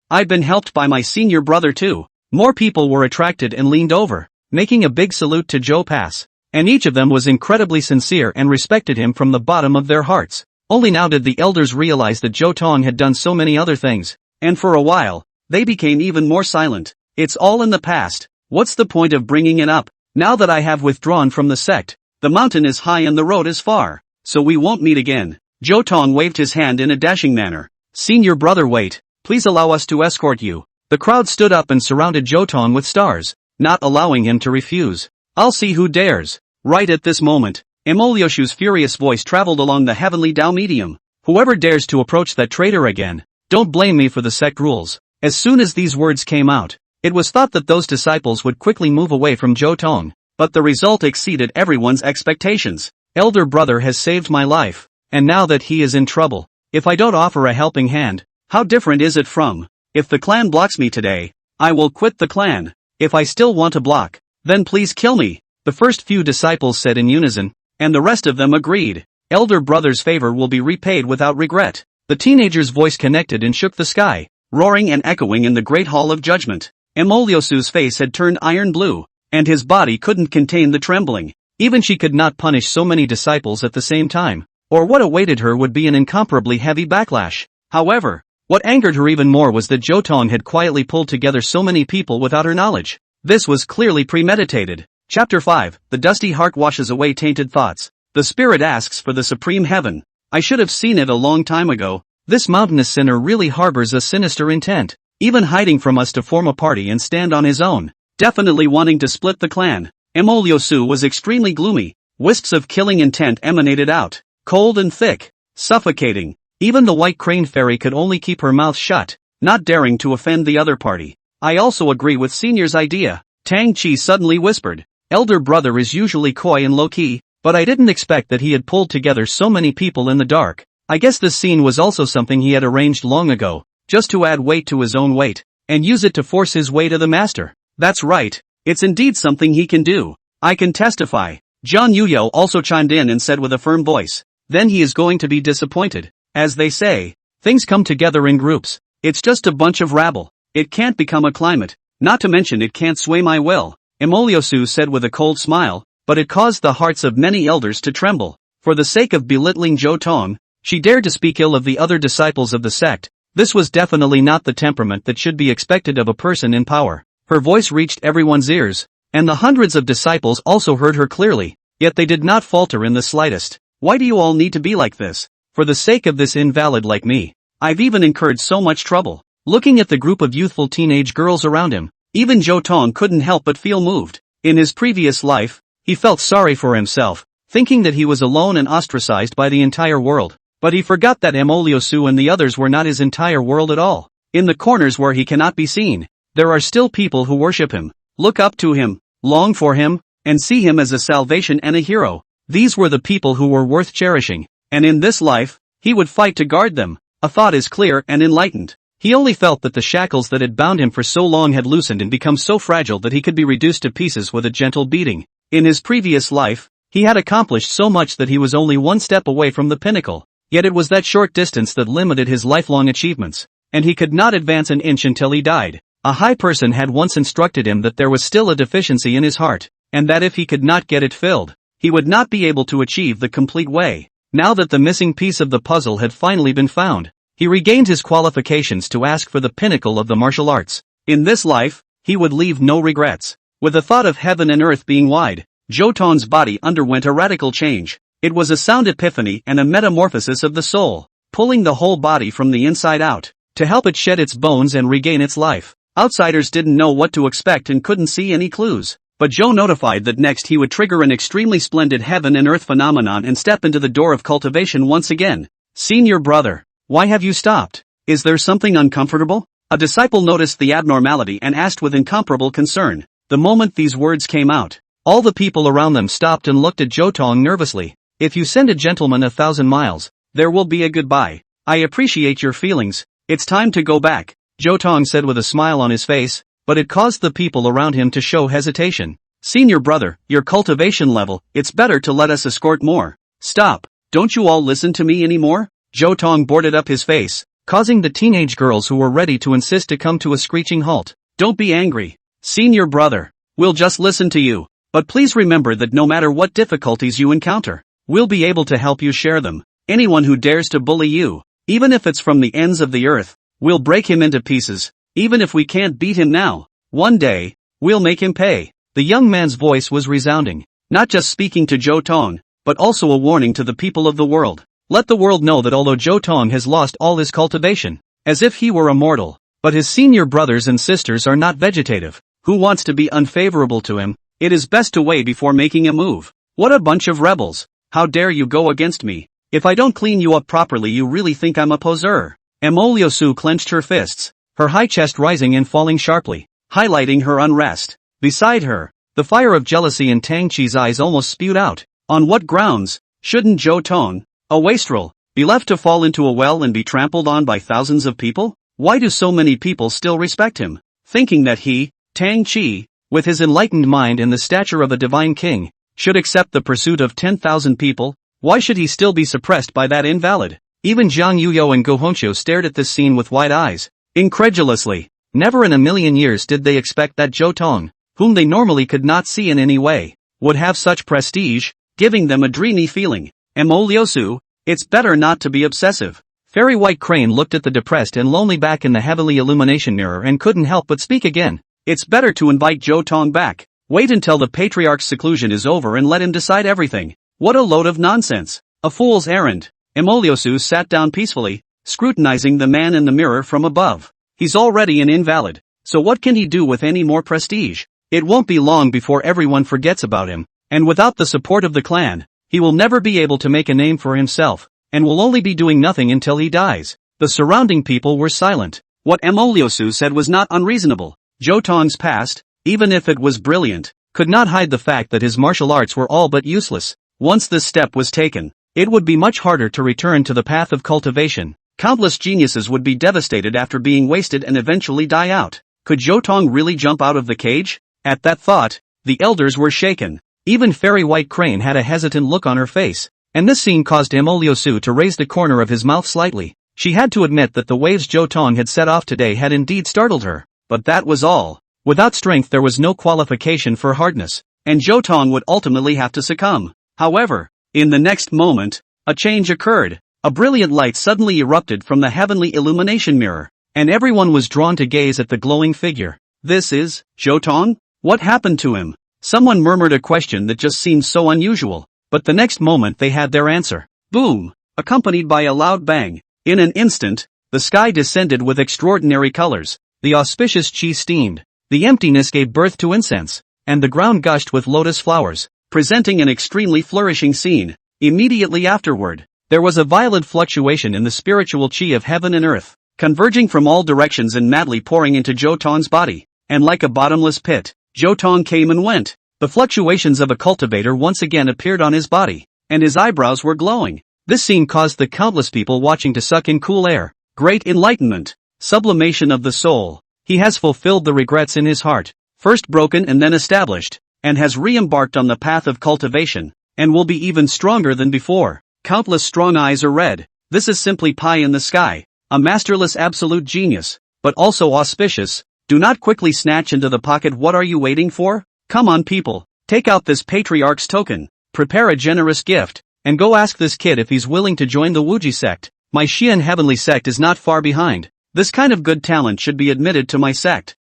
I've been helped by my senior brother too. More people were attracted and leaned over, making a big salute to Zhou Pass, and each of them was incredibly sincere and respected him from the bottom of their hearts. Only now did the elders realize that Zhou Tong had done so many other things, and for a while, they became even more silent. It's all in the past. What's the point of bringing it up? Now that I have withdrawn from the sect, the mountain is high and the road is far, so we won't meet again. Zhou Tong waved his hand in a dashing manner. Senior brother, wait, please allow us to escort you. The crowd stood up and surrounded Zhou Tong with stars, not allowing him to refuse. I'll see who dares. Right at this moment, Emoliosu's furious voice traveled along the heavenly Tao medium. Whoever dares to approach that traitor again, don't blame me for the sect rules. As soon as these words came out, it was thought that those disciples would quickly move away from Zhou Tong, but the result exceeded everyone's expectations. Elder brother has saved my life, and now that he is in trouble, if I don't offer a helping hand, how different is it from, if the clan blocks me today, I will quit the clan. If I still want to block, then please kill me. The first few disciples said in unison, and the rest of them agreed. Elder brother's favor will be repaid without regret. The teenager's voice connected and shook the sky, roaring and echoing in the great hall of judgment. Emoliosu's face had turned iron blue, and his body couldn't contain the trembling. Even she could not punish so many disciples at the same time, or what awaited her would be an incomparably heavy backlash. However, what angered her even more was that Zhou Tong had quietly pulled together so many people without her knowledge. This was clearly premeditated. Chapter 5, The Dusty Heart Washes Away Tainted Thoughts. The Spirit asks for the supreme heaven. I should have seen it a long time ago. This mountainous sinner really harbors a sinister intent, even hiding from us to form a party and stand on his own, definitely wanting to split the clan. Emoliosu was extremely gloomy. Wisps of killing intent emanated out, cold and thick, suffocating. Even the White Crane Fairy could only keep her mouth shut, not daring to offend the other party. I also agree with Senior's idea, Tang Chi suddenly whispered. Elder brother is usually coy and low-key, but I didn't expect that he had pulled together so many people in the dark. I guess this scene was also something he had arranged long ago, just to add weight to his own weight, and use it to force his way to the master. That's right, it's indeed something he can do. I can testify. Zhang Yuyo also chimed in and said with a firm voice, then he is going to be disappointed. As they say, things come together in groups. It's just a bunch of rabble. It can't become a climate, not to mention it can't sway my will. Emoliosu said with a cold smile, but it caused the hearts of many elders to tremble. For the sake of belittling Zhou Tong, she dared to speak ill of the other disciples of the sect. This was definitely not the temperament that should be expected of a person in power. Her voice reached everyone's ears, and the hundreds of disciples also heard her clearly, yet they did not falter in the slightest. Why do you all need to be like this? For the sake of this invalid like me. I've even incurred so much trouble. Looking at the group of youthful teenage girls around him, even Zhou Tong couldn't help but feel moved. In his previous life, he felt sorry for himself, thinking that he was alone and ostracized by the entire world. But he forgot that Emoliosu and the others were not his entire world at all. In the corners where he cannot be seen, there are still people who worship him, look up to him, long for him, and see him as a salvation and a hero. These were the people who were worth cherishing, and in this life, he would fight to guard them. A thought is clear and enlightened. He only felt that the shackles that had bound him for so long had loosened and become so fragile that he could be reduced to pieces with a gentle beating. In his previous life, he had accomplished so much that he was only one step away from the pinnacle. Yet it was that short distance that limited his lifelong achievements, and he could not advance an inch until he died. A high person had once instructed him that there was still a deficiency in his heart, and that if he could not get it filled, he would not be able to achieve the complete way. Now that the missing piece of the puzzle had finally been found, he regained his qualifications to ask for the pinnacle of the martial arts. In this life, he would leave no regrets. With the thought of heaven and earth being wide, Zhou Tong's body underwent a radical change. It was a sound epiphany and a metamorphosis of the soul, pulling the whole body from the inside out, to help it shed its bones and regain its life. Outsiders didn't know what to expect and couldn't see any clues, but Zhou notified that next he would trigger an extremely splendid heaven and earth phenomenon and step into the door of cultivation once again. Senior brother, why have you stopped? Is there something uncomfortable? A disciple noticed the abnormality and asked with incomparable concern. The moment these words came out, all the people around them stopped and looked at Zhou Tong nervously. If you send a gentleman 1,000 miles, there will be a goodbye. I appreciate your feelings. It's time to go back, Zhou Tong said with a smile on his face, but it caused the people around him to show hesitation. Senior brother, your cultivation level, it's better to let us escort more. Stop, don't you all listen to me anymore? Zhou Tong boarded up his face, causing the teenage girls who were ready to insist to come to a screeching halt. Don't be angry. Senior brother, we'll just listen to you. But please remember that no matter what difficulties you encounter, we'll be able to help you share them. Anyone who dares to bully you, even if it's from the ends of the earth, we'll break him into pieces. Even if we can't beat him now, one day, we'll make him pay. The young man's voice was resounding, not just speaking to Zhou Tong, but also a warning to the people of the world. Let the world know that although Zhou Tong has lost all his cultivation, as if he were immortal, but his senior brothers and sisters are not vegetative. Who wants to be unfavorable to him? It is best to wait before making a move. What a bunch of rebels. How dare you go against me? If I don't clean you up properly, you really think I'm a poser? Emoliosu clenched her fists, her high chest rising and falling sharply, highlighting her unrest. Beside her, the fire of jealousy in Tang Chi's eyes almost spewed out. On what grounds? Shouldn't Zhou Tong, a wastrel, be left to fall into a well and be trampled on by thousands of people? Why do so many people still respect him? Thinking that he, Tang Chi, with his enlightened mind and the stature of a divine king, should accept the pursuit of 10,000 people? Why should he still be suppressed by that invalid? Even Zhang Yuyo and Go Hongqiu stared at this scene with wide eyes, incredulously. Never in a million years did they expect that Zhou Tong, whom they normally could not see in any way, would have such prestige, giving them a dreamy feeling. Emoliosu, it's better not to be obsessive. Fairy White Crane looked at the depressed and lonely back in the heavenly illumination mirror and couldn't help but speak again. It's better to invite Zhou Tong back. Wait until the patriarch's seclusion is over and let him decide everything. What a load of nonsense. A fool's errand. Emoliosu sat down peacefully, scrutinizing the man in the mirror from above. He's already an invalid, so what can he do with any more prestige? It won't be long before everyone forgets about him, and without the support of the clan, he will never be able to make a name for himself, and will only be doing nothing until he dies. The surrounding people were silent. What Emoliosu said was not unreasonable. Zhou Tong's past, even if it was brilliant, could not hide the fact that his martial arts were all but useless. Once this step was taken, it would be much harder to return to the path of cultivation. Countless geniuses would be devastated after being wasted and eventually die out. Could Zhou Tong really jump out of the cage? At that thought, the elders were shaken. Even Fairy White Crane had a hesitant look on her face, and this scene caused Emoliosu to raise the corner of his mouth slightly. She had to admit that the waves Zhou Tong had set off today had indeed startled her, but that was all. Without strength there was no qualification for hardness, and Zhou Tong would ultimately have to succumb. However, in the next moment, a change occurred. A brilliant light suddenly erupted from the heavenly illumination mirror, and everyone was drawn to gaze at the glowing figure. This is Zhou Tong? What happened to him? Someone murmured a question that just seemed so unusual, but the next moment they had their answer. Boom! Accompanied by a loud bang. In an instant, the sky descended with extraordinary colors. The auspicious chi steamed. The emptiness gave birth to incense, and the ground gushed with lotus flowers, presenting an extremely flourishing scene. Immediately afterward, there was a violent fluctuation in the spiritual chi of heaven and earth, converging from all directions and madly pouring into Zhou Tong's body, and like a bottomless pit, Zhou Tong came and went. The fluctuations of a cultivator once again appeared on his body, and his eyebrows were glowing. This scene caused the countless people watching to suck in cool air. Great enlightenment, sublimation of the soul. He has fulfilled the regrets in his heart, first broken and then established, and has re-embarked on the path of cultivation, and will be even stronger than before. Countless strong eyes are red. This is simply pie in the sky, a masterless absolute genius, but also auspicious. Do not quickly snatch into the pocket. What are you waiting for? Come on people, take out this patriarch's token, prepare a generous gift, and go ask this kid if he's willing to join the Wuji sect. My Xian heavenly sect is not far behind. This kind of good talent should be admitted to my sect.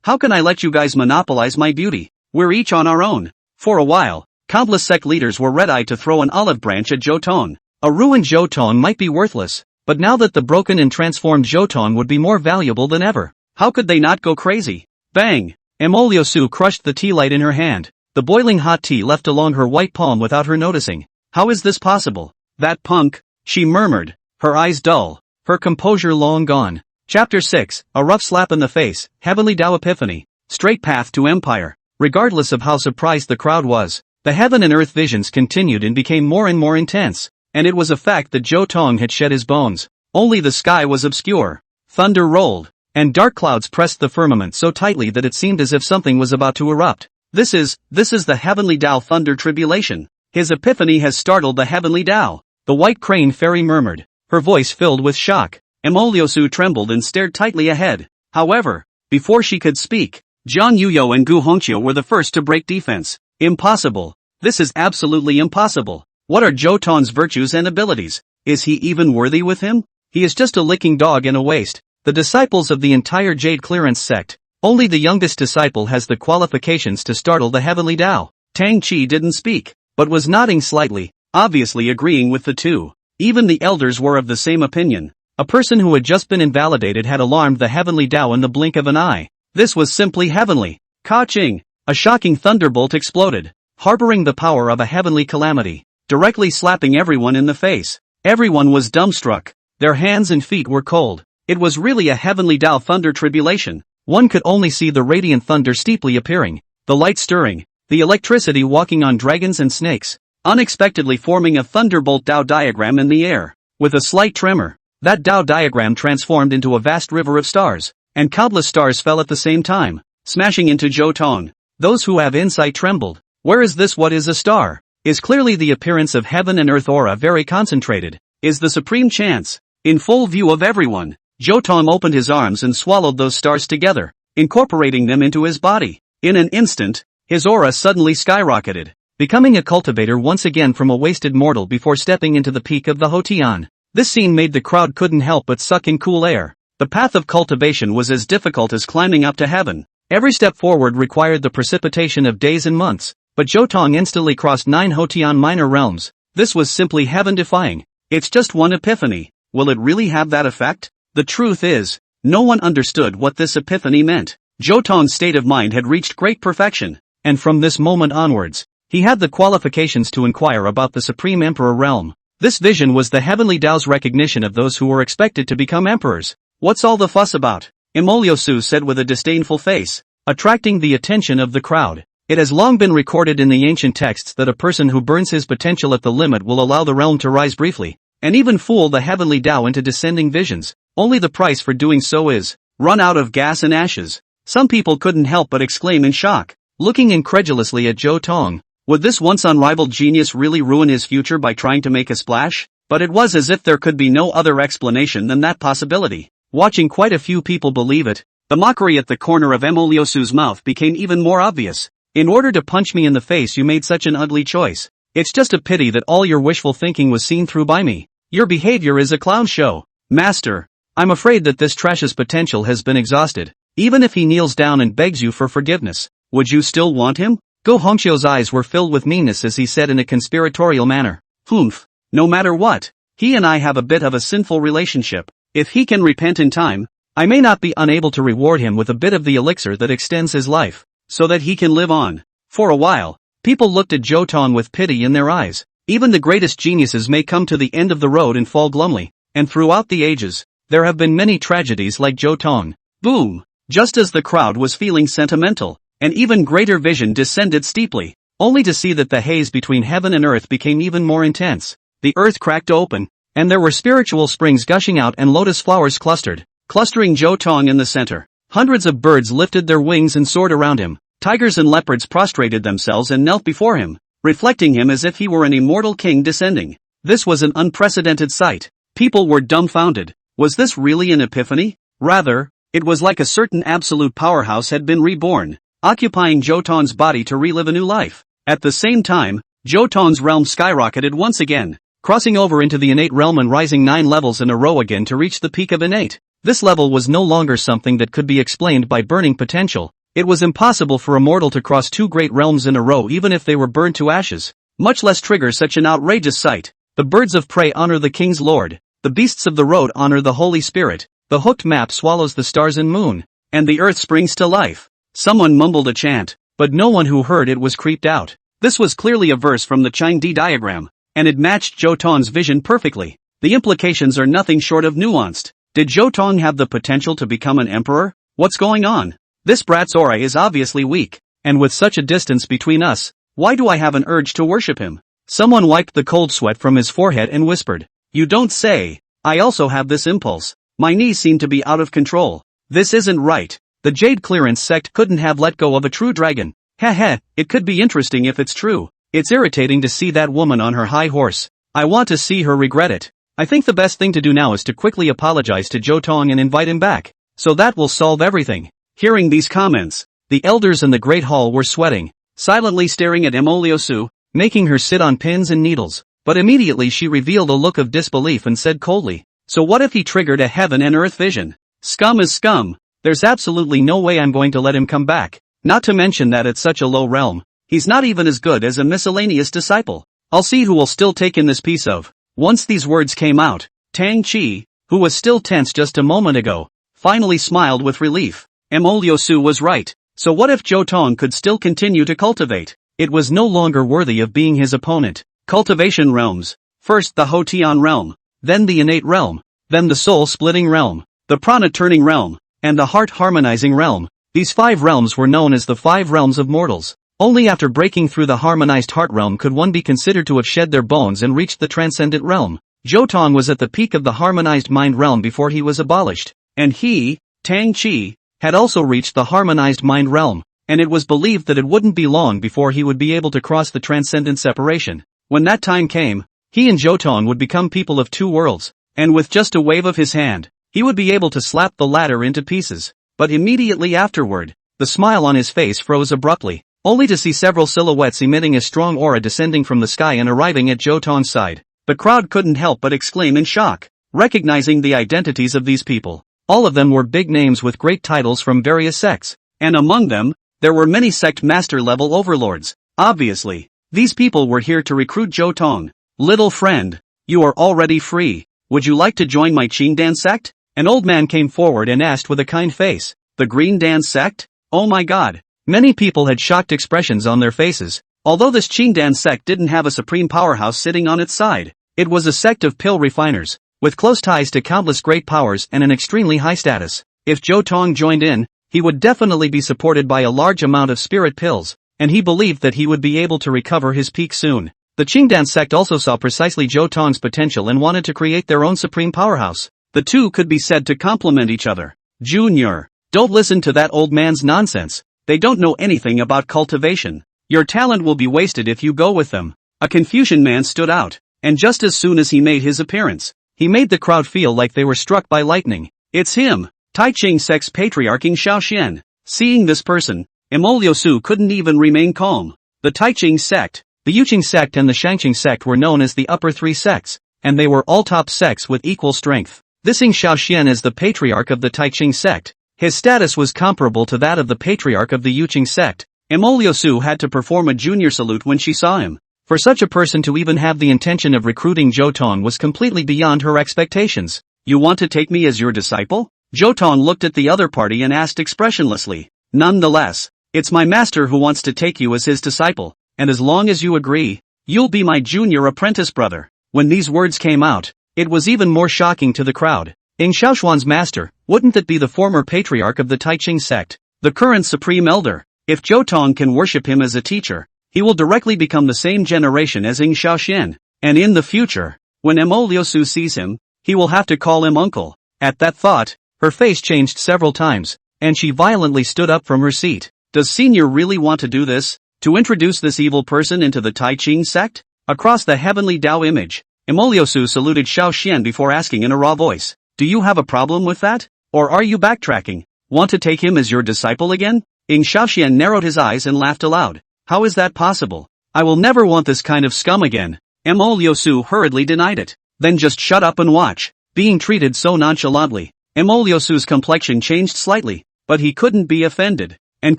How can I let you guys monopolize my beauty? We're each on our own. For a while, countless sect leaders were red-eyed to throw an olive branch at Zhou Tong. A ruined Zhou Tong might be worthless, but now that the broken and transformed Zhou Tong would be more valuable than ever. How could they not go crazy? Bang! Emoliosu crushed the tea light in her hand. The boiling hot tea left along her white palm without her noticing. How is this possible? That punk, she murmured, her eyes dull, her composure long gone. Chapter 6, a rough slap in the face, Heavenly Tao Epiphany, straight path to empire. Regardless of how surprised the crowd was, the heaven and earth visions continued and became more and more intense, and it was a fact that Zhou Tong had shed his bones. Only the sky was obscure. Thunder rolled, and dark clouds pressed the firmament so tightly that it seemed as if something was about to erupt. This is the Heavenly Tao Thunder Tribulation. His epiphany has startled the Heavenly Tao. The White Crane Fairy murmured, her voice filled with shock. Emoliosu trembled and stared tightly ahead. However, before she could speak, Zhang Yuyo and Gu Hongqiu were the first to break defense. Impossible. This is absolutely impossible. What are Zhou Tong's virtues and abilities? Is he even worthy with him? He is just a licking dog and a waste. The disciples of the entire Jade Clearance sect, only the youngest disciple has the qualifications to startle the Heavenly Tao. Tang Qi didn't speak, but was nodding slightly, obviously agreeing with the two. Even the elders were of the same opinion. A person who had just been invalidated had alarmed the Heavenly Tao in the blink of an eye. This was simply heavenly. Ka-ching! A shocking thunderbolt exploded, harboring the power of a heavenly calamity, directly slapping everyone in the face. Everyone was dumbstruck. Their hands and feet were cold. It was really a Heavenly Tao Thunder Tribulation. One could only see the radiant thunder steeply appearing, the light stirring, the electricity walking on dragons and snakes, unexpectedly forming a thunderbolt Tao diagram in the air. With a slight tremor, that Tao diagram transformed into a vast river of stars, and countless stars fell at the same time, smashing into Zhou Tong. Those who have insight trembled. Where is this? What is a star? Is clearly the appearance of heaven and earth aura very concentrated? Is the supreme chance in full view of everyone? Zhou Tong opened his arms and swallowed those stars together, incorporating them into his body. In an instant, his aura suddenly skyrocketed, becoming a cultivator once again from a wasted mortal before stepping into the peak of the Hotian. This scene made the crowd couldn't help but suck in cool air. The path of cultivation was as difficult as climbing up to heaven. Every step forward required the precipitation of days and months, but Zhou Tong instantly crossed 9 Hotian minor realms. This was simply heaven-defying. It's just one epiphany. Will it really have that effect? The truth is, no one understood what this epiphany meant. Zhou Tong's state of mind had reached great perfection, and from this moment onwards, he had the qualifications to inquire about the Supreme Emperor realm. This vision was the heavenly Tao's recognition of those who were expected to become emperors. What's all the fuss about? Emoliosu said with a disdainful face, attracting the attention of the crowd. It has long been recorded in the ancient texts that a person who burns his potential at the limit will allow the realm to rise briefly, and even fool the heavenly Tao into descending visions. Only the price for doing so is run out of gas and ashes. Some people couldn't help but exclaim in shock, looking incredulously at Zhou Tong. Would this once unrivaled genius really ruin his future by trying to make a splash? But it was as if there could be no other explanation than that possibility. Watching quite a few people believe it, the mockery at the corner of Emoliosu's mouth became even more obvious. In order to punch me in the face, you made such an ugly choice. It's just a pity that all your wishful thinking was seen through by me. Your behavior is a clown show. Master, I'm afraid that this trash's potential has been exhausted. Even if he kneels down and begs you for forgiveness, would you still want him? Go Hongqiu's eyes were filled with meanness as he said in a conspiratorial manner. Humph. No matter what, he and I have a bit of a sinful relationship. If he can repent in time, I may not be unable to reward him with a bit of the elixir that extends his life, so that he can live on. For a while, people looked at Zhou Tong with pity in their eyes. Even the greatest geniuses may come to the end of the road and fall glumly, and throughout the ages, there have been many tragedies like Zhou Tong. Boom! Just as the crowd was feeling sentimental, an even greater vision descended steeply, only to see that the haze between heaven and earth became even more intense. The earth cracked open, and there were spiritual springs gushing out and lotus flowers clustering Zhou Tong in the center. Hundreds of birds lifted their wings and soared around him. Tigers and leopards prostrated themselves and knelt before him, reflecting him as if he were an immortal king descending. This was an unprecedented sight. People were dumbfounded. Was this really an epiphany? Rather, it was like a certain absolute powerhouse had been reborn, occupying Zhou Tong's body to relive a new life. At the same time, Zhou Tong's realm skyrocketed once again, crossing over into the innate realm and rising 9 levels in a row again to reach the peak of innate. This level was no longer something that could be explained by burning potential. It was impossible for a mortal to cross 2 great realms in a row even if they were burned to ashes, much less trigger such an outrageous sight. The birds of prey honor the king's lord, the beasts of the road honor the Holy Spirit, the hooked map swallows the stars and moon, and the earth springs to life. Someone mumbled a chant, but no one who heard it was creeped out. This was clearly a verse from the Changdi diagram, and it matched Zhou Tong's vision perfectly. The implications are nothing short of nuanced. Did Zhou Tong have the potential to become an emperor? What's going on? This brat's aura is obviously weak, and with such a distance between us, why do I have an urge to worship him? Someone wiped the cold sweat from his forehead and whispered, "You don't say. I also have this impulse. My knees seem to be out of control. This isn't right." The Jade Clearance sect couldn't have let go of a true dragon. Heh, it could be interesting if it's true. It's irritating to see that woman on her high horse. I want to see her regret it. I think the best thing to do now is to quickly apologize to Zhou Tong and invite him back. So that will solve everything. Hearing these comments, the elders in the Great Hall were sweating, silently staring at Emoliosu, making her sit on pins and needles. But immediately she revealed a look of disbelief and said coldly, "So what if he triggered a heaven and earth vision? Scum is scum. There's absolutely no way I'm going to let him come back. Not to mention that at such a low realm, he's not even as good as a miscellaneous disciple. I'll see who will still take in this piece of." Once these words came out, Tang Chi, who was still tense just a moment ago, finally smiled with relief. Emoliosu was right. So what if Zhou Tong could still continue to cultivate? It was no longer worthy of being his opponent. Cultivation realms. First the Hotian realm, then the innate realm, then the soul-splitting realm, the prana-turning realm, and the heart-harmonizing realm. These 5 realms were known as the 5 realms of mortals. Only after breaking through the harmonized heart realm could one be considered to have shed their bones and reached the transcendent realm. Zhou Tong was at the peak of the harmonized mind realm before he was abolished. And he, Tang Chi, had also reached the harmonized mind realm, and it was believed that it wouldn't be long before he would be able to cross the transcendent separation. When that time came, he and Zhou Tong would become people of 2 worlds, and with just a wave of his hand, he would be able to slap the latter into pieces. But immediately afterward, the smile on his face froze abruptly, only to see several silhouettes emitting a strong aura descending from the sky and arriving at Zhou Tong's side. The crowd couldn't help but exclaim in shock, recognizing the identities of these people. All of them were big names with great titles from various sects, and among them, there were many sect master-level overlords. Obviously, these people were here to recruit Zhou Tong. "Little friend, you are already free. Would you like to join my Qingdan sect?" An old man came forward and asked with a kind face. The Green Dan sect? Oh my god. Many people had shocked expressions on their faces. Although this Qingdan sect didn't have a supreme powerhouse sitting on its side, it was a sect of pill refiners, with close ties to countless great powers and an extremely high status. If Zhou Tong joined in, he would definitely be supported by a large amount of spirit pills, and he believed that he would be able to recover his peak soon. The Qingdan sect also saw precisely Zhou Tong's potential and wanted to create their own supreme powerhouse. The two could be said to complement each other. Junior, don't listen to that old man's nonsense. They don't know anything about cultivation. Your talent will be wasted if you go with them. A Confucian man stood out, and just as soon as he made his appearance, he made the crowd feel like they were struck by lightning. It's him, Tai Ching sect's patriarch Xiaoxian. Seeing this person, Emoliosu couldn't even remain calm. The Tai Ching sect, the Yuqing sect and the Shangqing sect were known as the upper three sects, and they were all top sects with equal strength. This Xiaoxian is the patriarch of the Tai Ching sect. His status was comparable to that of the patriarch of the Yuqing sect. Emoliosu had to perform a junior salute when she saw him. For such a person to even have the intention of recruiting Zhou Tong was completely beyond her expectations. You want to take me as your disciple? Zhou Tong looked at the other party and asked expressionlessly. Nonetheless, it's my master who wants to take you as his disciple, and as long as you agree, you'll be my junior apprentice brother. When these words came out, it was even more shocking to the crowd. Xiaoxuan's master, wouldn't that be the former patriarch of the Tai Ching sect, the current supreme elder? If Zhou Tong can worship him as a teacher, he will directly become the same generation as Xiaoxian, and in the future, when Emoliosu sees him, he will have to call him uncle. At that thought, her face changed several times, and she violently stood up from her seat. Does Senior really want to do this? To introduce this evil person into the Tai Ching sect? Across the heavenly Tao image, Emoliosu saluted Xiaoxian before asking in a raw voice. Do you have a problem with that? Or are you backtracking? Want to take him as your disciple again? Xiaoxian narrowed his eyes and laughed aloud. How is that possible? I will never want this kind of scum again. Emoliosu hurriedly denied it. Then just shut up and watch. Being treated so nonchalantly, Emoliosu's complexion changed slightly, but he couldn't be offended, and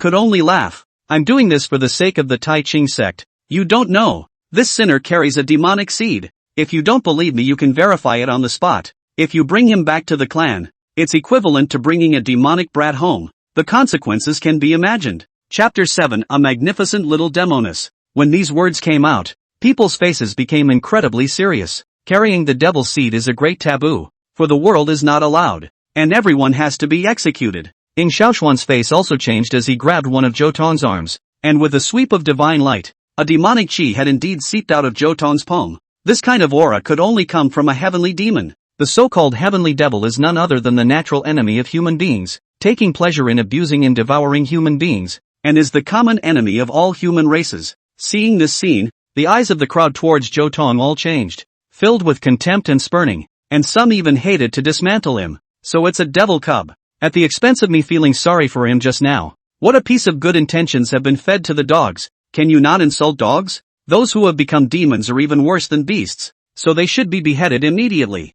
could only laugh. I'm doing this for the sake of the Tai Ching sect. You don't know. This sinner carries a demonic seed. If you don't believe me, you can verify it on the spot. If you bring him back to the clan, it's equivalent to bringing a demonic brat home. The consequences can be imagined. Chapter 7, A Magnificent Little Demoness. When these words came out, people's faces became incredibly serious. Carrying the devil's seed is a great taboo, for the world is not allowed, and everyone has to be executed. Xiaoxuan's face also changed as he grabbed one of Zhou Tong's arms, and with a sweep of divine light, a demonic chi had indeed seeped out of Zhou Tong's palm. This kind of aura could only come from a heavenly demon. The so-called heavenly devil is none other than the natural enemy of human beings, taking pleasure in abusing and devouring human beings, and is the common enemy of all human races. Seeing this scene, the eyes of the crowd towards Zhou Tong all changed, filled with contempt and spurning, and some even hated to dismantle him. So it's a devil cub. At the expense of me feeling sorry for him just now. What a piece of good intentions have been fed to the dogs. Can you not insult dogs? Those who have become demons are even worse than beasts, so they should be beheaded immediately.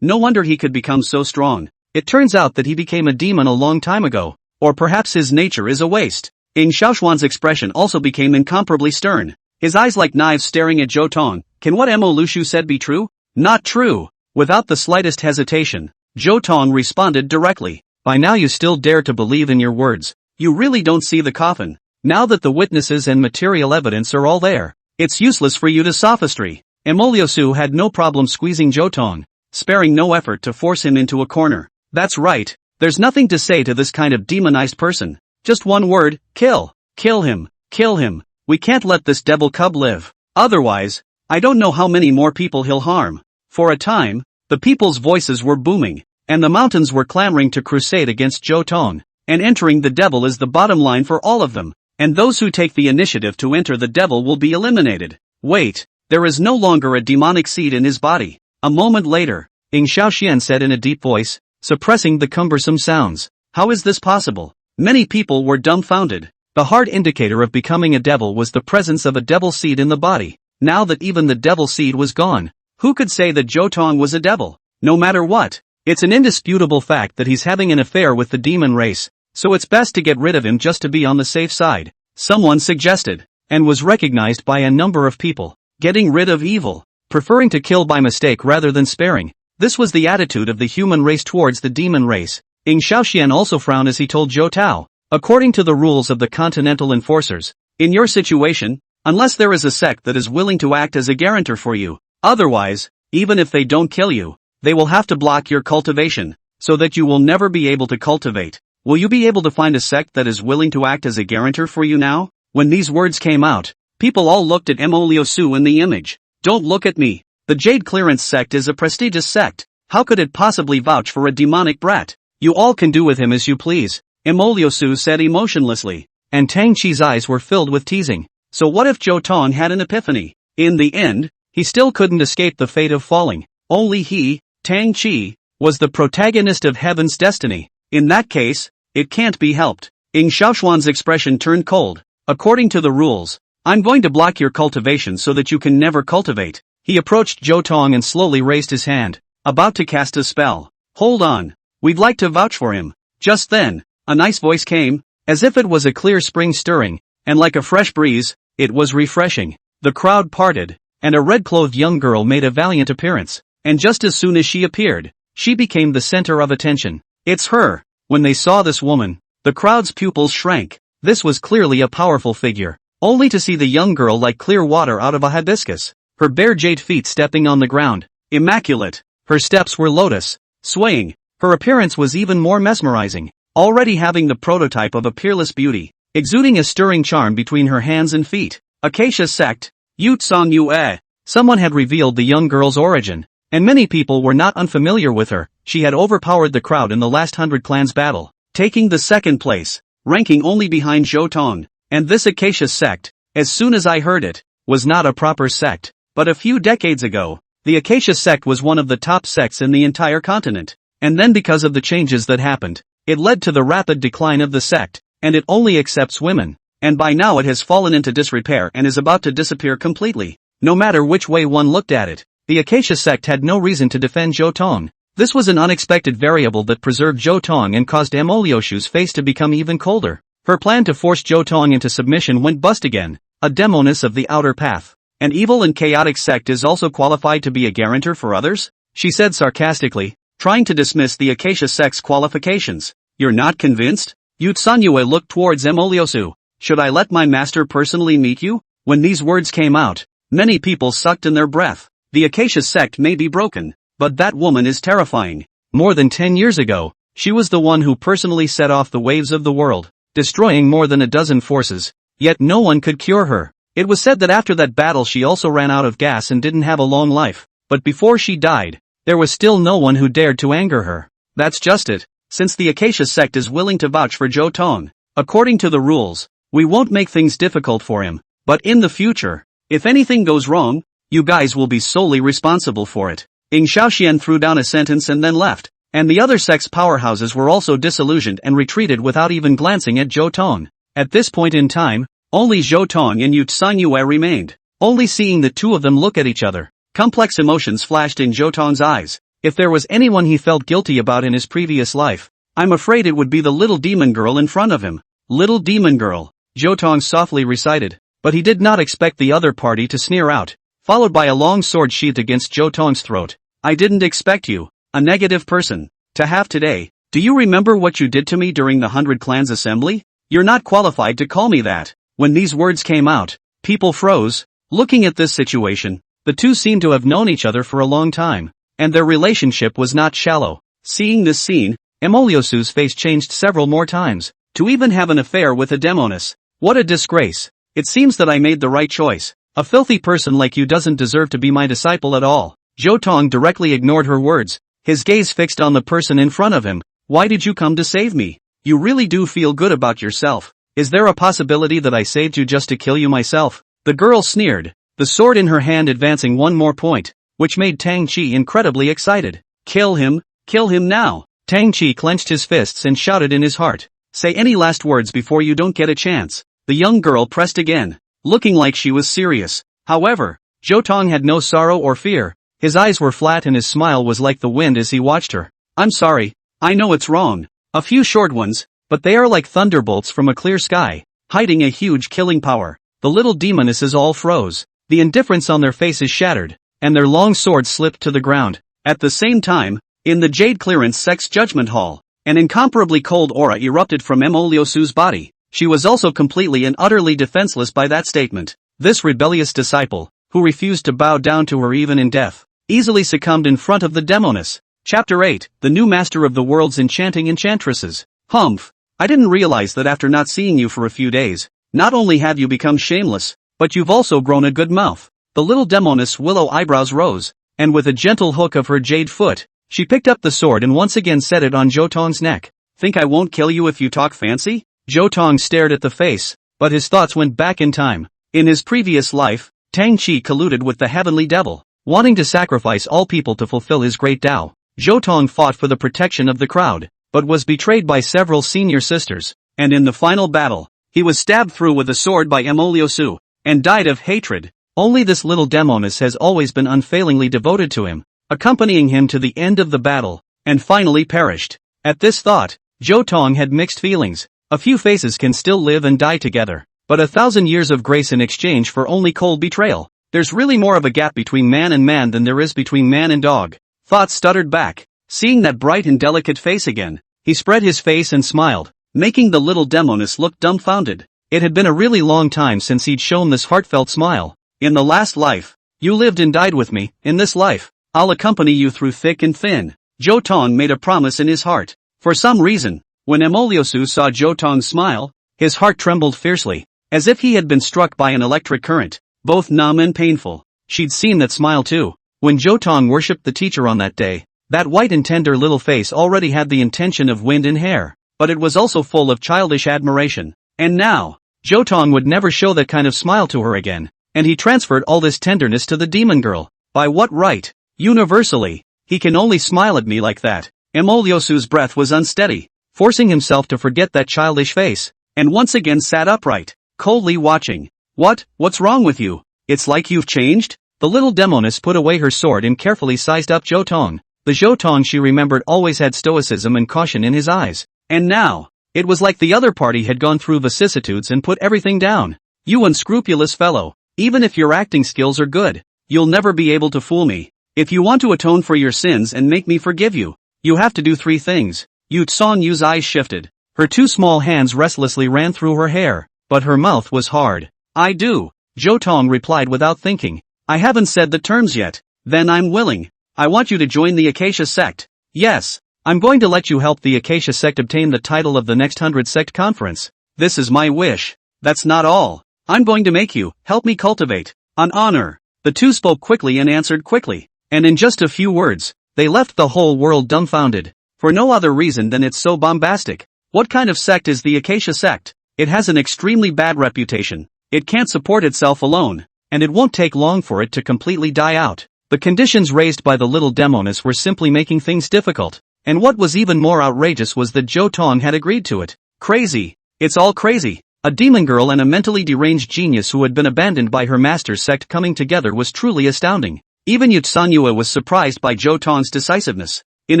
No wonder he could become so strong. It turns out that he became a demon a long time ago, or perhaps his nature is a waste. Xiaoxuan's expression also became incomparably stern, his eyes like knives staring at Zhou Tong. Can what Emoliosu said be true? Not true. Without the slightest hesitation, Zhou Tong responded directly. By now you still dare to believe in your words. You really don't see the coffin. Now that the witnesses and material evidence are all there, it's useless for you to sophistry. Emoliosu had no problem squeezing Zhou Tong, sparing no effort to force him into a corner. That's right, there's nothing to say to this kind of demonized person. Just one word, kill. Kill him. Kill him. We can't let this devil cub live. Otherwise, I don't know how many more people he'll harm. For a time, the people's voices were booming, and the mountains were clamoring to crusade against Zhou Tong, and entering the devil is the bottom line for all of them, and those who take the initiative to enter the devil will be eliminated. Wait, there is no longer a demonic seed in his body. A moment later, Xiaoxian said in a deep voice, suppressing the cumbersome sounds. How is this possible? Many people were dumbfounded. The hard indicator of becoming a devil was the presence of a devil seed in the body. Now that even the devil seed was gone, who could say that Zhou Tong was a devil? No matter what, it's an indisputable fact that he's having an affair with the demon race, so it's best to get rid of him just to be on the safe side. Someone suggested, and was recognized by a number of people, getting rid of evil, preferring to kill by mistake rather than sparing. This was the attitude of the human race towards the demon race. Ying Shaoxian also frowned as he told Zhou Tao, according to the rules of the continental enforcers, in your situation, unless there is a sect that is willing to act as a guarantor for you, otherwise, even if they don't kill you, they will have to block your cultivation, so that you will never be able to cultivate. Will you be able to find a sect that is willing to act as a guarantor for you now? When these words came out, people all looked at Mo Liusu in the image. Don't look at me. The Jade Clearance sect is a prestigious sect. How could it possibly vouch for a demonic brat? You all can do with him as you please, Mo Liusu said emotionlessly, and Tang Chi's eyes were filled with teasing. So what if Zhou Tong had an epiphany? In the end, he still couldn't escape the fate of falling. Only he, Tang Chi, was the protagonist of Heaven's destiny. In that case, it can't be helped. Ying Shaoxuan's expression turned cold. According to the rules, I'm going to block your cultivation so that you can never cultivate. He approached Zhou Tong and slowly raised his hand, about to cast a spell. Hold on. We'd like to vouch for him. Just then, a nice voice came, as if it was a clear spring stirring, and like a fresh breeze, it was refreshing. The crowd parted, and a red-clothed young girl made a valiant appearance, and just as soon as she appeared, she became the center of attention. It's her. When they saw this woman, the crowd's pupils shrank. This was clearly a powerful figure, only to see the young girl like clear water out of a hibiscus, her bare jade feet stepping on the ground, immaculate. Her steps were lotus, swaying. Her appearance was even more mesmerizing, already having the prototype of a peerless beauty, exuding a stirring charm between her hands and feet. Acacia sect, Yu Tsang Yue. Someone had revealed the young girl's origin, and many people were not unfamiliar with her. She had overpowered the crowd in the last 100 clans battle, taking the second place, ranking only behind Zhou Tong. And this Acacia sect, as soon as I heard it, was not a proper sect. But a few decades ago, the Acacia sect was one of the top sects in the entire continent. And then because of the changes that happened, it led to the rapid decline of the sect, and it only accepts women. And by now it has fallen into disrepair and is about to disappear completely. No matter which way one looked at it, the Acacia sect had no reason to defend Zhou Tong. This was an unexpected variable that preserved Zhou Tong and caused Mo Liusu's face to become even colder. Her plan to force Zhou Tong into submission went bust again. A demoness of the outer path, an evil and chaotic sect, is also qualified to be a guarantor for others? She said sarcastically, trying to dismiss the Acacia sect's qualifications. You're not convinced? Yu Tsanyue looked towards Mo Liusu. Should I let my master personally meet you? When these words came out, many people sucked in their breath. The Acacia sect may be broken, but that woman is terrifying. More than 10 years ago, she was the one who personally set off the waves of the world, destroying more than a dozen forces, yet no one could cure her. It was said that after that battle she also ran out of gas and didn't have a long life, but before she died, there was still no one who dared to anger her. That's just it. Since the Acacia sect is willing to vouch for Zhou Tong, according to the rules, we won't make things difficult for him, but in the future, if anything goes wrong, you guys will be solely responsible for it. Ying Shaoxian threw down a sentence and then left, and the other sect's powerhouses were also disillusioned and retreated without even glancing at Zhou Tong. At this point in time, only Zhou Tong and Yu Tsanyue remained. Only seeing the two of them look at each other, complex emotions flashed in Zhou Tong's eyes. If there was anyone he felt guilty about in his previous life, I'm afraid it would be the little demon girl in front of him. Little demon girl, Zhou Tong softly recited, but he did not expect the other party to sneer out, followed by a long sword sheathed against Zhou Tong's throat. I didn't expect you, a negative person, to have today. Do you remember what you did to me during the 100 Clans assembly? You're not qualified to call me that. When these words came out, people froze. Looking at this situation, the two seemed to have known each other for a long time, and their relationship was not shallow. Seeing this scene, Mo Liusu's face changed several more times. To even have an affair with a demoness. What a disgrace. It seems that I made the right choice. A filthy person like you doesn't deserve to be my disciple at all. Zhou Tong directly ignored her words, his gaze fixed on the person in front of him. Why did you come to save me? You really do feel good about yourself. Is there a possibility that I saved you just to kill you myself? The girl sneered, the sword in her hand advancing one more point, which made Tang Chi incredibly excited. Kill him now. Tang Chi clenched his fists and shouted in his heart. Say any last words before you don't get a chance. The young girl pressed again, looking like she was serious. However, Zhou Tong had no sorrow or fear. His eyes were flat and his smile was like the wind as he watched her. I'm sorry. I know it's wrong. A few short ones, but they are like thunderbolts from a clear sky, hiding a huge killing power. The little demonesses all froze. The indifference on their faces shattered, and their long swords slipped to the ground. At the same time, in the Jade Clearance Sect's Judgment Hall, an incomparably cold aura erupted from Mo Liusu's body. She was also completely and utterly defenseless by that statement. This rebellious disciple, who refused to bow down to her even in death, easily succumbed in front of the demoness. Chapter 8, The New Master of the World's Enchanting Enchantresses. Humph. I didn't realize that after not seeing you for a few days, not only have you become shameless, but you've also grown a good mouth. The little demoness willow eyebrows rose, and with a gentle hook of her jade foot, she picked up the sword and once again set it on Zhou Tong's neck. Think I won't kill you if you talk fancy? Zhou Tong stared at the face, but his thoughts went back in time. In his previous life, Tang Chi colluded with the heavenly devil, wanting to sacrifice all people to fulfill his great Tao. Zhou Tong fought for the protection of the crowd, but was betrayed by several senior sisters, and in the final battle, he was stabbed through with a sword by Mo Liusu, and died of hatred. Only this little demoness has always been unfailingly devoted to him, accompanying him to the end of the battle, and finally perished. At this thought, Zhou Tong had mixed feelings. A few faces can still live and die together, but 1,000 years of grace in exchange for only cold betrayal. There's really more of a gap between man and man than there is between man and dog. Thoughts stuttered back. Seeing that bright and delicate face again, he spread his face and smiled, making the little demoness look dumbfounded. It had been a really long time since he'd shown this heartfelt smile. In the last life, you lived and died with me. In this life, I'll accompany you through thick and thin. Zhou Tong made a promise in his heart. For some reason, when Mo Liusu saw Zhou Tong's smile, his heart trembled fiercely, as if he had been struck by an electric current, both numb and painful. She'd seen that smile too. When Zhou Tong worshipped the teacher on that day, that white and tender little face already had the intention of wind and hair, but it was also full of childish admiration. And now, Zhou Tong would never show that kind of smile to her again, and he transferred all this tenderness to the demon girl. By what right? Universally, he can only smile at me like that. Mo Liusu's breath was unsteady, forcing himself to forget that childish face, and once again sat upright, coldly watching. What's wrong with you? It's like you've changed? The little demoness put away her sword and carefully sized up Zhou Tong. The Zhou Tong she remembered always had stoicism and caution in his eyes, and now, it was like the other party had gone through vicissitudes and put everything down. You unscrupulous fellow, even if your acting skills are good, you'll never be able to fool me. If you want to atone for your sins and make me forgive you, you have to do 3 things. Yu Tsong Yu's eyes shifted. Her 2 small hands restlessly ran through her hair, but her mouth was hard. I do, Zhou Tong replied without thinking. I haven't said the terms yet. Then I'm willing. I want you to join the Acacia sect. Yes, I'm going to let you help the Acacia sect obtain the title of the next 100 sect conference. This is my wish. That's not all. I'm going to make you help me cultivate an honor. The 2 spoke quickly and answered quickly, and in just a few words, they left the whole world dumbfounded, for no other reason than it's so bombastic. What kind of sect is the Acacia sect? It has an extremely bad reputation. It can't support itself alone, and it won't take long for it to completely die out. The conditions raised by the little demoness were simply making things difficult, and what was even more outrageous was that Zhou Tong had agreed to it. Crazy. It's all crazy. A demon girl and a mentally deranged genius who had been abandoned by her master's sect coming together was truly astounding. Even Yu Tsanyua was surprised by Zhou Tong's decisiveness. In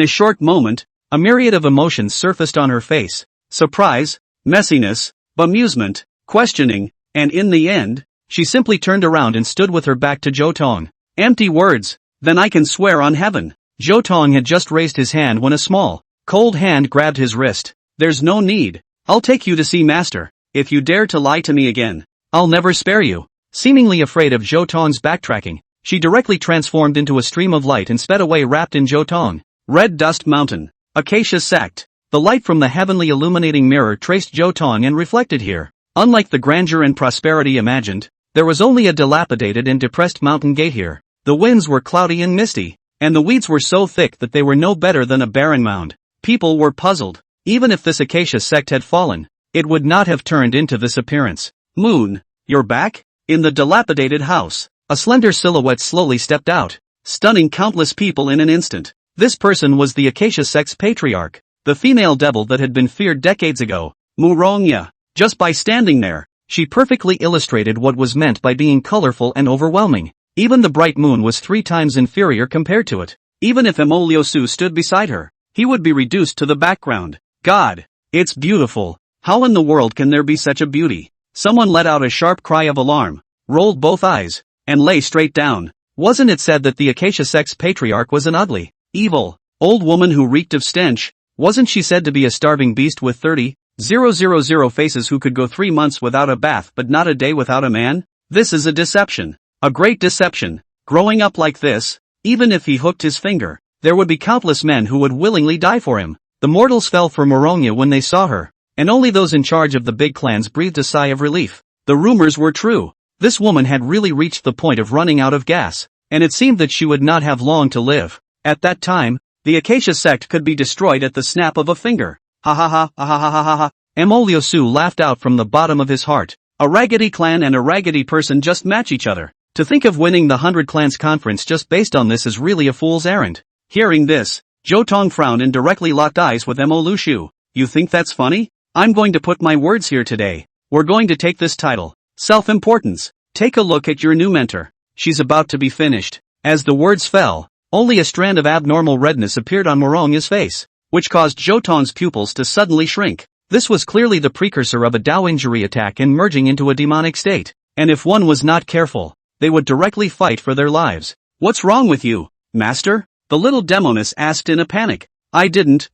a short moment, a myriad of emotions surfaced on her face. Surprise, messiness, bemusement, questioning, and in the end, she simply turned around and stood with her back to Zhou Tong. Empty words, then I can swear on heaven. Zhou Tong had just raised his hand when a small, cold hand grabbed his wrist. There's no need. I'll take you to see Master. If you dare to lie to me again, I'll never spare you. Seemingly afraid of Zhou Tong's backtracking, she directly transformed into a stream of light and sped away wrapped in Zhou Tong. Red Dust Mountain. Acacia sect. The light from the heavenly illuminating mirror traced Zhou Tong and reflected here. Unlike the grandeur and prosperity imagined, there was only a dilapidated and depressed mountain gate here. The winds were cloudy and misty, and the weeds were so thick that they were no better than a barren mound. People were puzzled. Even if this Acacia sect had fallen, it would not have turned into this appearance. Moon, you're back? In the dilapidated house, a slender silhouette slowly stepped out, stunning countless people in an instant. This person was the Acacia sect's patriarch, the female devil that had been feared decades ago, Murongya. Just by standing there, she perfectly illustrated what was meant by being colorful and overwhelming. Even the bright moon was 3 times inferior compared to it. Even if Emoliosu stood beside her, he would be reduced to the background. God, it's beautiful. How in the world can there be such a beauty? Someone let out a sharp cry of alarm, rolled both eyes, and lay straight down. Wasn't it said that the Acacia sect's patriarch was an ugly, evil, old woman who reeked of stench? Wasn't she said to be a starving beast with 30,000 faces who could go 3 months without a bath but not a day without a man? This is a deception. A great deception. Growing up like this, even if he hooked his finger, there would be countless men who would willingly die for him. The mortals fell for Murongya when they saw her, and only those in charge of the big clans breathed a sigh of relief. The rumors were true. This woman had really reached the point of running out of gas, and it seemed that she would not have long to live. At that time, the Acacia sect could be destroyed at the snap of a finger. Ha ha ha ha ha ha ha ha. Emoliosu laughed out from the bottom of his heart. A raggedy clan and a raggedy person just match each other. To think of winning the 100 Clans conference just based on this is really a fool's errand. Hearing this, Zhou Tong frowned and directly locked eyes with Emoliosu. You think that's funny? I'm going to put my words here today. We're going to take this title, Self-Importance. Take a look at your new mentor. She's about to be finished. As the words fell, only a strand of abnormal redness appeared on Morongya's face, which caused Zhou Tong's pupils to suddenly shrink. This was clearly the precursor of a Dao injury attack and merging into a demonic state. And if one was not careful, they would directly fight for their lives. What's wrong with you, master? The little demoness asked in a panic. I didn't.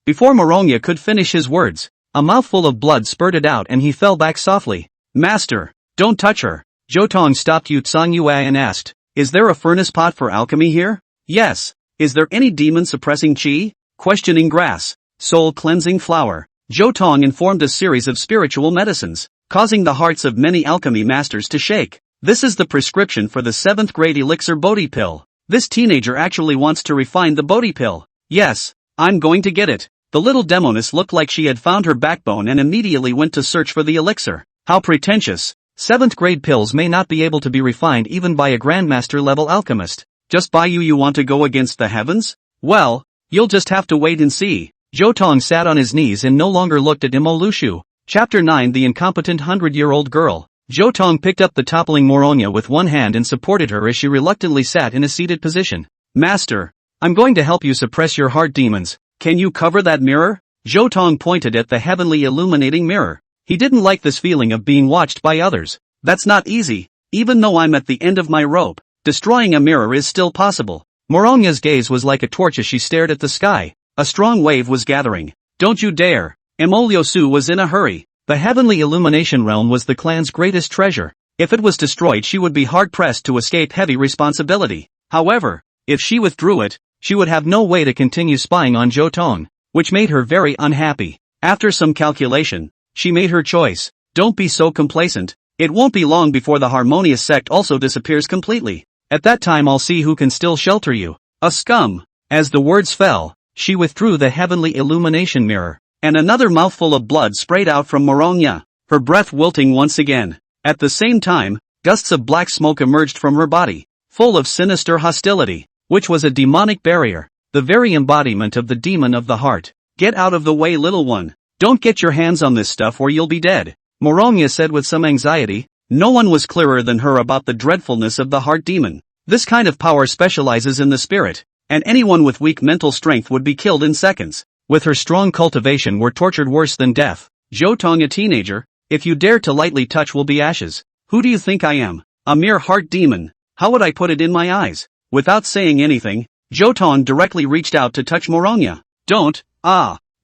Before Morongya could finish his words, a mouthful of blood spurted out and he fell back softly. Master, don't touch her. Zhou Tong stopped Yu Tsang Yue and asked, is there a furnace pot for alchemy here? Yes. Is there any demon suppressing qi? Questioning grass, soul cleansing flower. Zhou Tong informed a series of spiritual medicines, causing the hearts of many alchemy masters to shake. This is the prescription for the 7th grade elixir Bodhi pill. This teenager actually wants to refine the Bodhi pill. Yes, I'm going to get it. The little demoness looked like she had found her backbone and immediately went to search for the elixir. How pretentious. 7th grade pills may not be able to be refined even by a grandmaster level alchemist. Just by you want to go against the heavens? Well, you'll just have to wait and see. Zhou Tong sat on his knees and no longer looked at Emoliosu. Chapter 9 The Incompetent 100-Year-Old Girl. Zhou Tong picked up the toppling Morongya with one hand and supported her as she reluctantly sat in a seated position. Master, I'm going to help you suppress your heart demons. Can you cover that mirror? Zhou Tong pointed at the heavenly illuminating mirror. He didn't like this feeling of being watched by others. That's not easy. Even though I'm at the end of my rope, destroying a mirror is still possible. Morongya's gaze was like a torch as she stared at the sky. A strong wave was gathering. Don't you dare. Emoliosu was in a hurry. The heavenly illumination realm was the clan's greatest treasure. If it was destroyed she would be hard-pressed to escape heavy responsibility. However, if she withdrew it, she would have no way to continue spying on Zhou Tong, which made her very unhappy. After some calculation, she made her choice. Don't be so complacent. It won't be long before the harmonious sect also disappears completely. At that time I'll see who can still shelter you. A scum. As the words fell, she withdrew the heavenly illumination mirror, and another mouthful of blood sprayed out from Morongya, her breath wilting once again. At the same time, gusts of black smoke emerged from her body, full of sinister hostility, which was a demonic barrier, the very embodiment of the demon of the heart. Get out of the way, little one. Don't get your hands on this stuff or you'll be dead. Morongya said with some anxiety. No one was clearer than her about the dreadfulness of the heart demon. This kind of power specializes in the spirit, and anyone with weak mental strength would be killed in seconds. With her strong cultivation were tortured worse than death. Zhou Tong, a teenager, if you dare to lightly touch will be ashes. Who do you think I am? A mere heart demon. How would I put it in my eyes? Without saying anything, Zhou Tong directly reached out to touch Morongya. Don't.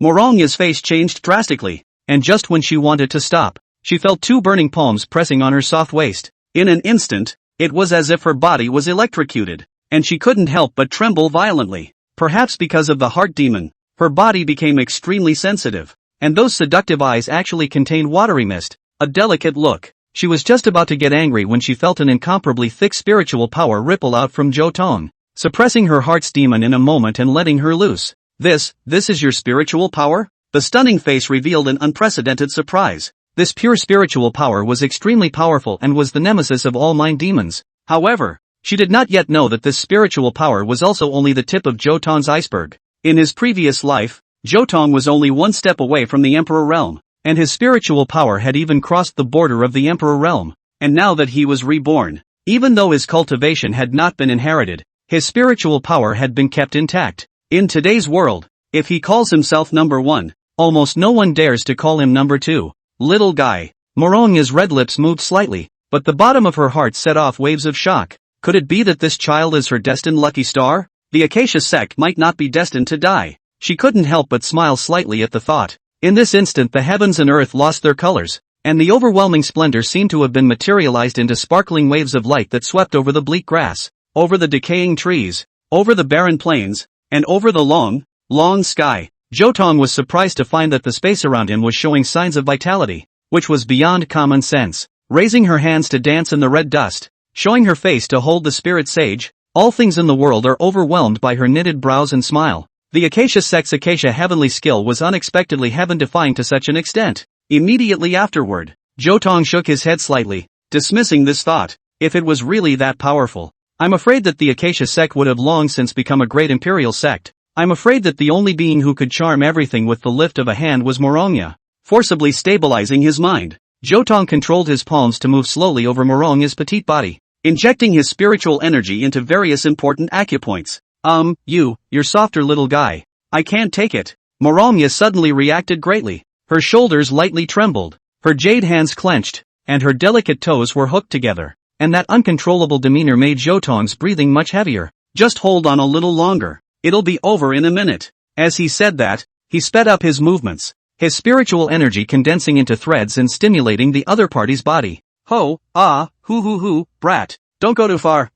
Morongya's face changed drastically, and just when she wanted to stop, she felt 2 burning palms pressing on her soft waist. In an instant, it was as if her body was electrocuted, and she couldn't help but tremble violently. Perhaps because of the heart demon, her body became extremely sensitive, and those seductive eyes actually contained watery mist, a delicate look. She was just about to get angry when she felt an incomparably thick spiritual power ripple out from Zhou Tong, suppressing her heart's demon in a moment and letting her loose. This is your spiritual power? The stunning face revealed an unprecedented surprise. This pure spiritual power was extremely powerful and was the nemesis of all mind demons. However, She did not yet know that this spiritual power was also only the tip of Zhou Tong's iceberg. In his previous life, Zhou Tong was only one step away from the Emperor realm, and his spiritual power had even crossed the border of the Emperor realm. And now that he was reborn, even though his cultivation had not been inherited, his spiritual power had been kept intact. In today's world, if he calls himself number 1, almost no one dares to call him number 2. Little guy. Moronya's red lips moved slightly, but the bottom of her heart set off waves of shock. Could it be that this child is her destined lucky star? The Acacia sect might not be destined to die. She couldn't help but smile slightly at the thought. In this instant the heavens and earth lost their colors, and the overwhelming splendor seemed to have been materialized into sparkling waves of light that swept over the bleak grass, over the decaying trees, over the barren plains, and over the long, long sky. Zhou Tong was surprised to find that the space around him was showing signs of vitality, which was beyond common sense. Raising her hands to dance in the red dust, showing her face to hold the spirit sage, all things in the world are overwhelmed by her knitted brows and smile. The Acacia sect's Acacia heavenly skill was unexpectedly heaven-defying to such an extent. Immediately afterward, Zhou Tong shook his head slightly, dismissing this thought. If it was really that powerful, I'm afraid that the Acacia sect would have long since become a great imperial sect. I'm afraid that the only being who could charm everything with the lift of a hand was Moronya. Forcibly stabilizing his mind, Zhou Tong controlled his palms to move slowly over Moronya's petite body, injecting his spiritual energy into various important acupoints. You're softer little guy. I can't take it. Moronya suddenly reacted greatly. Her shoulders lightly trembled, her jade hands clenched, and her delicate toes were hooked together, and that uncontrollable demeanor made Zhou Tong's breathing much heavier. Just hold on a little longer. It'll be over in a minute. As he said that, he sped up his movements, his spiritual energy condensing into threads and stimulating the other party's body. Ho, hoo, brat, don't go too far.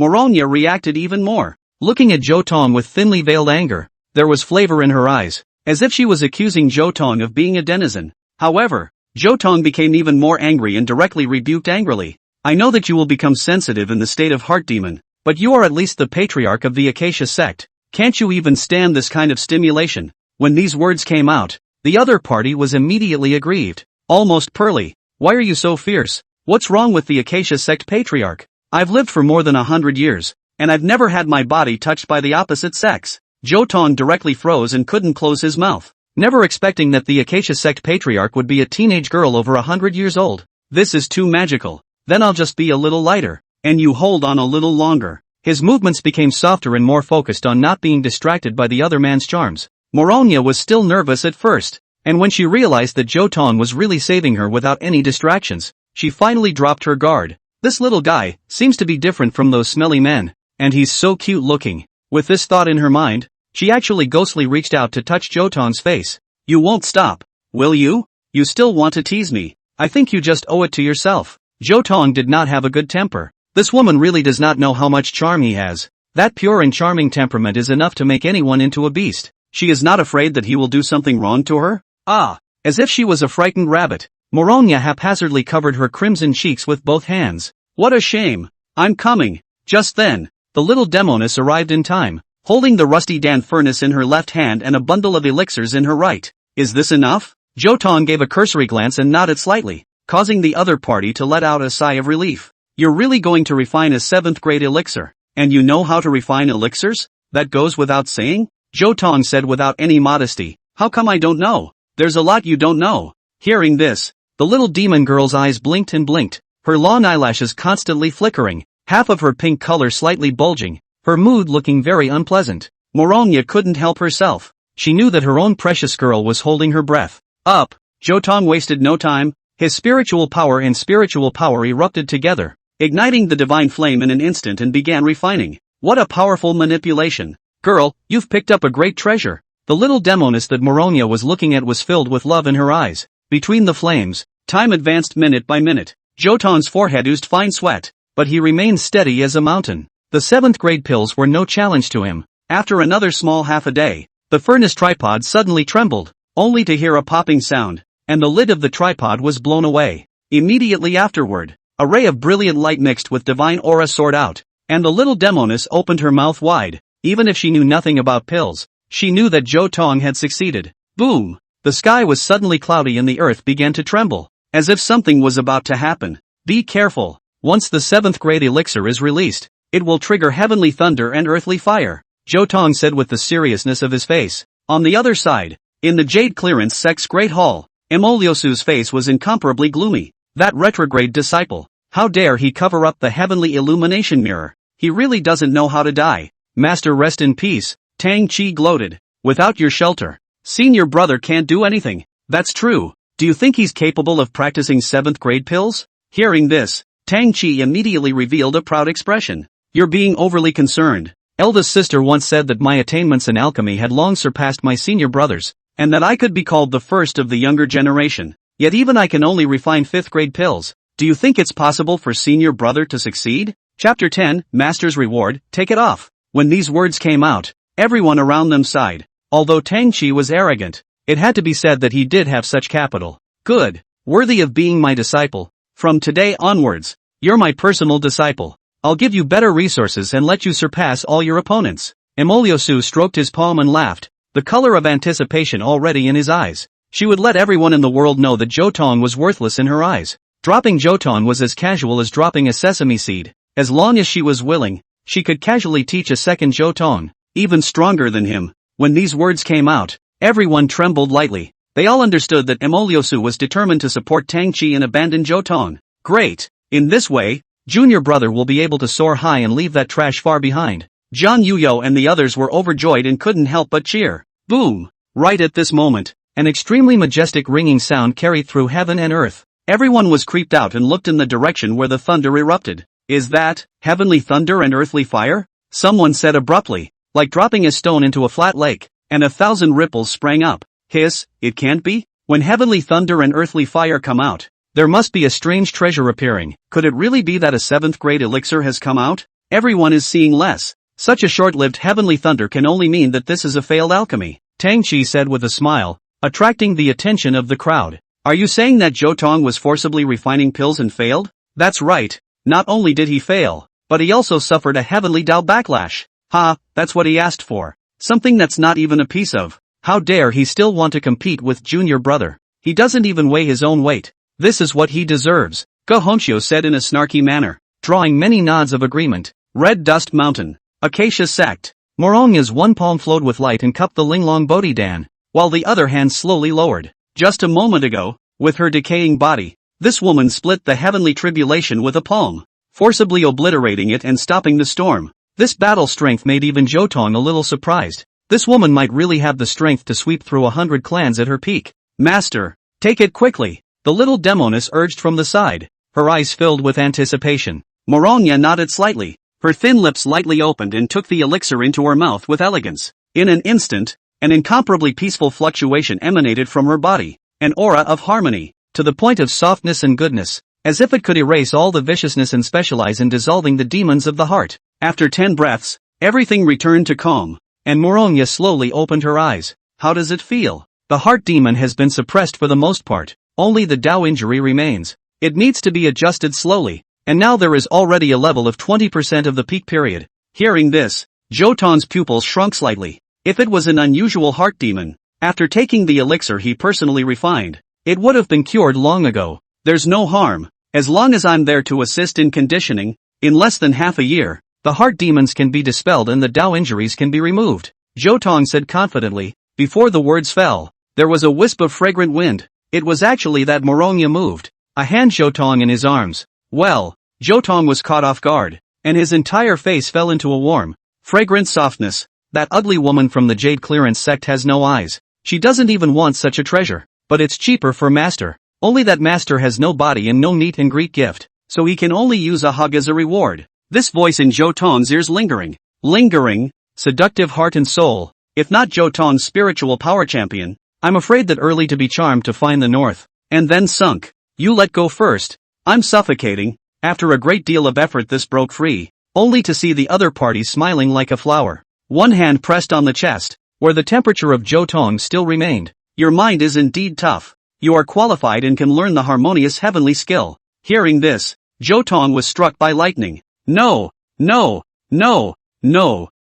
Moronya reacted even more, looking at Zhou Tong with thinly veiled anger. There was flavor in her eyes, as if she was accusing Zhou Tong of being a denizen. However, Zhou Tong became even more angry and directly rebuked angrily. I know that you will become sensitive in the state of heart demon, but you are at least the patriarch of the Acacia sect. Can't you even stand this kind of stimulation? When these words came out, the other party was immediately aggrieved, almost pearly. Why are you so fierce? What's wrong with the Acacia sect patriarch? I've lived for more than 100 years, and I've never had my body touched by the opposite sex. Zhou Tong directly froze and couldn't close his mouth, never expecting that the Acacia sect patriarch would be a teenage girl over 100 years old. This is too magical. Then I'll just be a little lighter, and you hold on a little longer. His movements became softer and more focused on not being distracted by the other man's charms. Moronya was still nervous at first, and when she realized that Zhou Tong was really saving her without any distractions, she finally dropped her guard. This little guy seems to be different from those smelly men, and he's so cute looking. With this thought in her mind, she actually ghostly reached out to touch Zhou Tong's face. You won't stop, will you? You still want to tease me? I think you just owe it to yourself. Zhou Tong did not have a good temper. This woman really does not know how much charm he has. That pure and charming temperament is enough to make anyone into a beast. She is not afraid that he will do something wrong to her? As if she was a frightened rabbit, Moronya haphazardly covered her crimson cheeks with both hands. What a shame. I'm coming. Just then, the little demoness arrived in time, holding the rusty Dan furnace in her left hand and a bundle of elixirs in her right. Is this enough? Zhou Tong gave a cursory glance and nodded slightly, causing the other party to let out a sigh of relief. You're really going to refine a 7th grade elixir, and you know how to refine elixirs? That goes without saying? Zhou Tong said without any modesty. How come I don't know? There's a lot you don't know. Hearing this, the little demon girl's eyes blinked and blinked, her long eyelashes constantly flickering, half of her pink color slightly bulging, her mood looking very unpleasant. Moronya couldn't help herself. She knew that her own precious girl was holding her breath. Up! Zhou Tong wasted no time. His spiritual power and spiritual power erupted together, igniting the divine flame in an instant and began refining. What a powerful manipulation. Girl, you've picked up a great treasure. The little demoness that Moronya was looking at was filled with love in her eyes. Between the flames, time advanced minute by minute. Zhou Tong's forehead oozed fine sweat, but he remained steady as a mountain. The 7th grade pills were no challenge to him. After another small half a day, the furnace tripod suddenly trembled, only to hear a popping sound, and the lid of the tripod was blown away. Immediately afterward, a ray of brilliant light mixed with divine aura soared out, and the little demoness opened her mouth wide. Even if she knew nothing about pills, she knew that Zhou Tong had succeeded. Boom! The sky was suddenly cloudy and the earth began to tremble, as if something was about to happen. Be careful. Once the 7th grade elixir is released, it will trigger heavenly thunder and earthly fire, Zhou Tong said with the seriousness of his face. On the other side, in the Jade Clearance sect's great hall, Emolyosu's face was incomparably gloomy. That retrograde disciple. How dare he cover up the heavenly illumination mirror? He really doesn't know how to die. Master, rest in peace, Tang Chi gloated. Without your shelter, senior brother can't do anything. That's true. Do you think he's capable of practicing 7th grade pills? Hearing this, Tang Chi immediately revealed a proud expression. You're being overly concerned. Eldest sister once said that my attainments in alchemy had long surpassed my senior brother's, and that I could be called the first of the younger generation. Yet even I can only refine 5th grade pills. Do you think it's possible for senior brother to succeed? Chapter 10, Master's Reward, take it off. When these words came out, everyone around them sighed. Although Tang Chi was arrogant, it had to be said that he did have such capital. Good. Worthy of being my disciple. From today onwards, you're my personal disciple. I'll give you better resources and let you surpass all your opponents. Emolyosu stroked his palm and laughed, the color of anticipation already in his eyes. She would let everyone in the world know that Zhou Tong was worthless in her eyes. Dropping Zhou Tong was as casual as dropping a sesame seed. As long as she was willing, she could casually teach a second Zhou Tong, even stronger than him. When these words came out, everyone trembled lightly. They all understood that Emolyosu was determined to support Tang Chi and abandon Zhou Tong. Great! In this way, junior brother will be able to soar high and leave that trash far behind. Zhang Yuyo and the others were overjoyed and couldn't help but cheer. Boom! Right at this moment, an extremely majestic ringing sound carried through heaven and earth. Everyone was creeped out and looked in the direction where the thunder erupted. Is that heavenly thunder and earthly fire? Someone said abruptly, like dropping a stone into a flat lake, and 1,000 ripples sprang up. Hiss, it can't be? When heavenly thunder and earthly fire come out, there must be a strange treasure appearing. Could it really be that a 7th grade elixir has come out? Everyone is seeing less. Such a short-lived heavenly thunder can only mean that this is a failed alchemy, Tang Chi said with a smile, attracting the attention of the crowd. Are you saying that Zhou Tong was forcibly refining pills and failed? That's right. Not only did he fail, but he also suffered a heavenly Tao backlash. Ha, that's what he asked for. Something that's not even a piece of. How dare he still want to compete with junior brother? He doesn't even weigh his own weight. This is what he deserves, Go Honshio said in a snarky manner, drawing many nods of agreement. Red Dust Mountain. Acacia Sect. Morongya's one palm flowed with light and cupped the Linglong Bodhi-dan, while the other hand slowly lowered. Just a moment ago, with her decaying body, this woman split the heavenly tribulation with a palm, forcibly obliterating it and stopping the storm. This battle strength made even Zhou Tong a little surprised. This woman might really have the strength to sweep through 100 clans at her peak. Master, take it quickly, the little demoness urged from the side, her eyes filled with anticipation. Morongya nodded slightly. Her thin lips lightly opened and took the elixir into her mouth with elegance. In an instant, an incomparably peaceful fluctuation emanated from her body, an aura of harmony, to the point of softness and goodness, as if it could erase all the viciousness and specialize in dissolving the demons of the heart. After 10 breaths, everything returned to calm, and Morongya slowly opened her eyes. How does it feel? The heart demon has been suppressed for the most part, only the Tao injury remains. It needs to be adjusted slowly. And now there is already a level of 20% of the peak period. Hearing this, Zhou Tong's pupils shrunk slightly. If it was an unusual heart demon, after taking the elixir he personally refined, it would have been cured long ago. There's no harm, as long as I'm there to assist in conditioning. In less than half a year, the heart demons can be dispelled and the Tao injuries can be removed, Zhou Tong said confidently. Before the words fell, there was a wisp of fragrant wind. It was actually that Morongya moved a hand Zhou Tong in his arms. Well, Zhou Tong was caught off guard, and his entire face fell into a warm, fragrant softness. That ugly woman from the Jade Clearance sect has no eyes. She doesn't even want such a treasure. But it's cheaper for master. Only that master has no body and no meet and greet gift, so he can only use a hug as a reward. This voice in Zhou Tong's ears lingering, seductive heart and soul. If not Zhou Tong's spiritual power champion, I'm afraid that early to be charmed to find the north, and then sunk. You let go first. I'm suffocating. After a great deal of effort this broke free, only to see the other party smiling like a flower. One hand pressed on the chest, where the temperature of Zhou Tong still remained. Your mind is indeed tough. You are qualified and can learn the harmonious heavenly skill. Hearing this, Zhou Tong was struck by lightning. No.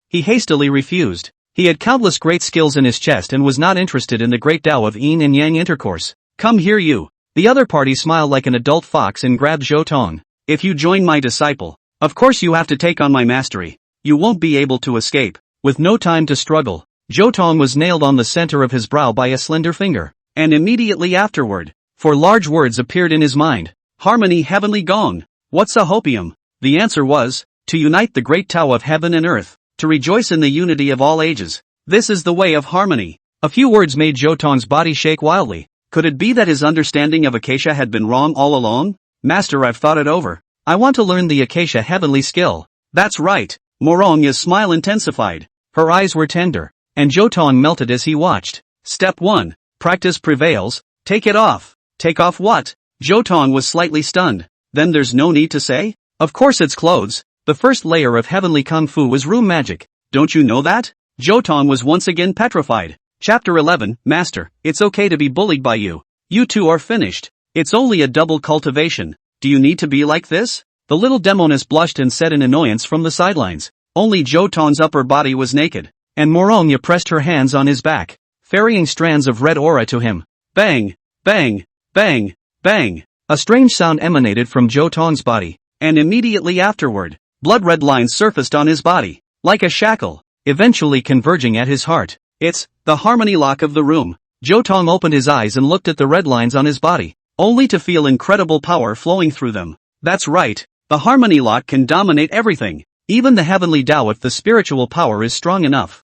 He hastily refused. He had countless great skills in his chest and was not interested in the great Tao of yin and yang intercourse. Come here you. The other party smiled like an adult fox and grabbed Zhou Tong. If you join my disciple, of course you have to take on my mastery. You won't be able to escape. With no time to struggle, Zhou Tong was nailed on the center of his brow by a slender finger. And immediately afterward, 4 large words appeared in his mind. Harmony, heavenly gong. What's a hopium? The answer was, to unite the great Tao of heaven and earth, to rejoice in the unity of all ages. This is the way of harmony. A few words made Zhou Tong's body shake wildly. Could it be that his understanding of Acacia had been wrong all along? Master, I've thought it over. I want to learn the Acacia heavenly skill. That's right. Morongya's smile intensified. Her eyes were tender, and Zhou Tong melted as he watched. Step 1. Practice prevails. Take it off. Take off what? Zhou Tong was slightly stunned. Then there's no need to say? Of course it's clothes. The first layer of heavenly kung fu was room magic. Don't you know that? Zhou Tong was once again petrified. Chapter 11, Master, it's okay to be bullied by you. You two are finished. It's only a double cultivation. Do you need to be like this? The little demoness blushed and said in annoyance from the sidelines. Only Zhou Tong's upper body was naked, and Morongya pressed her hands on his back, ferrying strands of red aura to him. Bang! Bang! Bang! Bang! A strange sound emanated from Zhou Tong's body, and immediately afterward, blood-red lines surfaced on his body, like a shackle, eventually converging at his heart. It's the harmony lock of the room. Zhou Tong opened his eyes and looked at the red lines on his body, only to feel incredible power flowing through them. That's right, the harmony lock can dominate everything, even the heavenly Tao if the spiritual power is strong enough.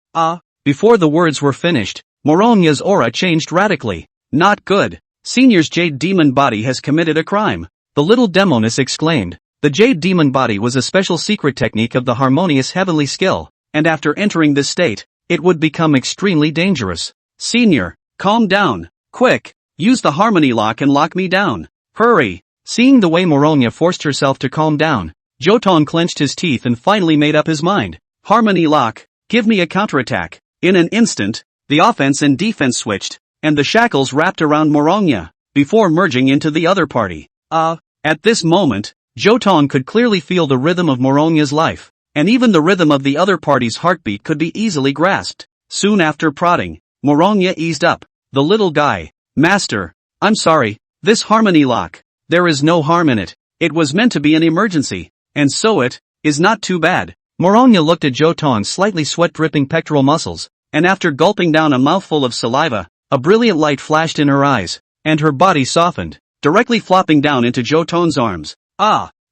Before the words were finished, Morongya's aura changed radically. Not good. Senior's jade demon body has committed a crime. The little demoness exclaimed. The jade demon body was a special secret technique of the harmonious heavenly skill, and after entering this state, it would become extremely dangerous. Senior, calm down. Quick, use the harmony lock and lock me down. Hurry. Seeing the way Morongya forced herself to calm down, Zhou Tong clenched his teeth and finally made up his mind. Harmony lock, give me a counterattack. In an instant, the offense and defense switched, and the shackles wrapped around Morongya, before merging into the other party. At this moment, Zhou Tong could clearly feel the rhythm of Morongya's life, and even the rhythm of the other party's heartbeat could be easily grasped. Soon after prodding, Morongya eased up. The little guy. Master, I'm sorry, this harmony lock, there is no harm in it. It was meant to be an emergency, and so it is not too bad. Morongya looked at Zhou Tong's slightly sweat-dripping pectoral muscles, and after gulping down a mouthful of saliva, a brilliant light flashed in her eyes, and her body softened, directly flopping down into Zhou Tong's arms.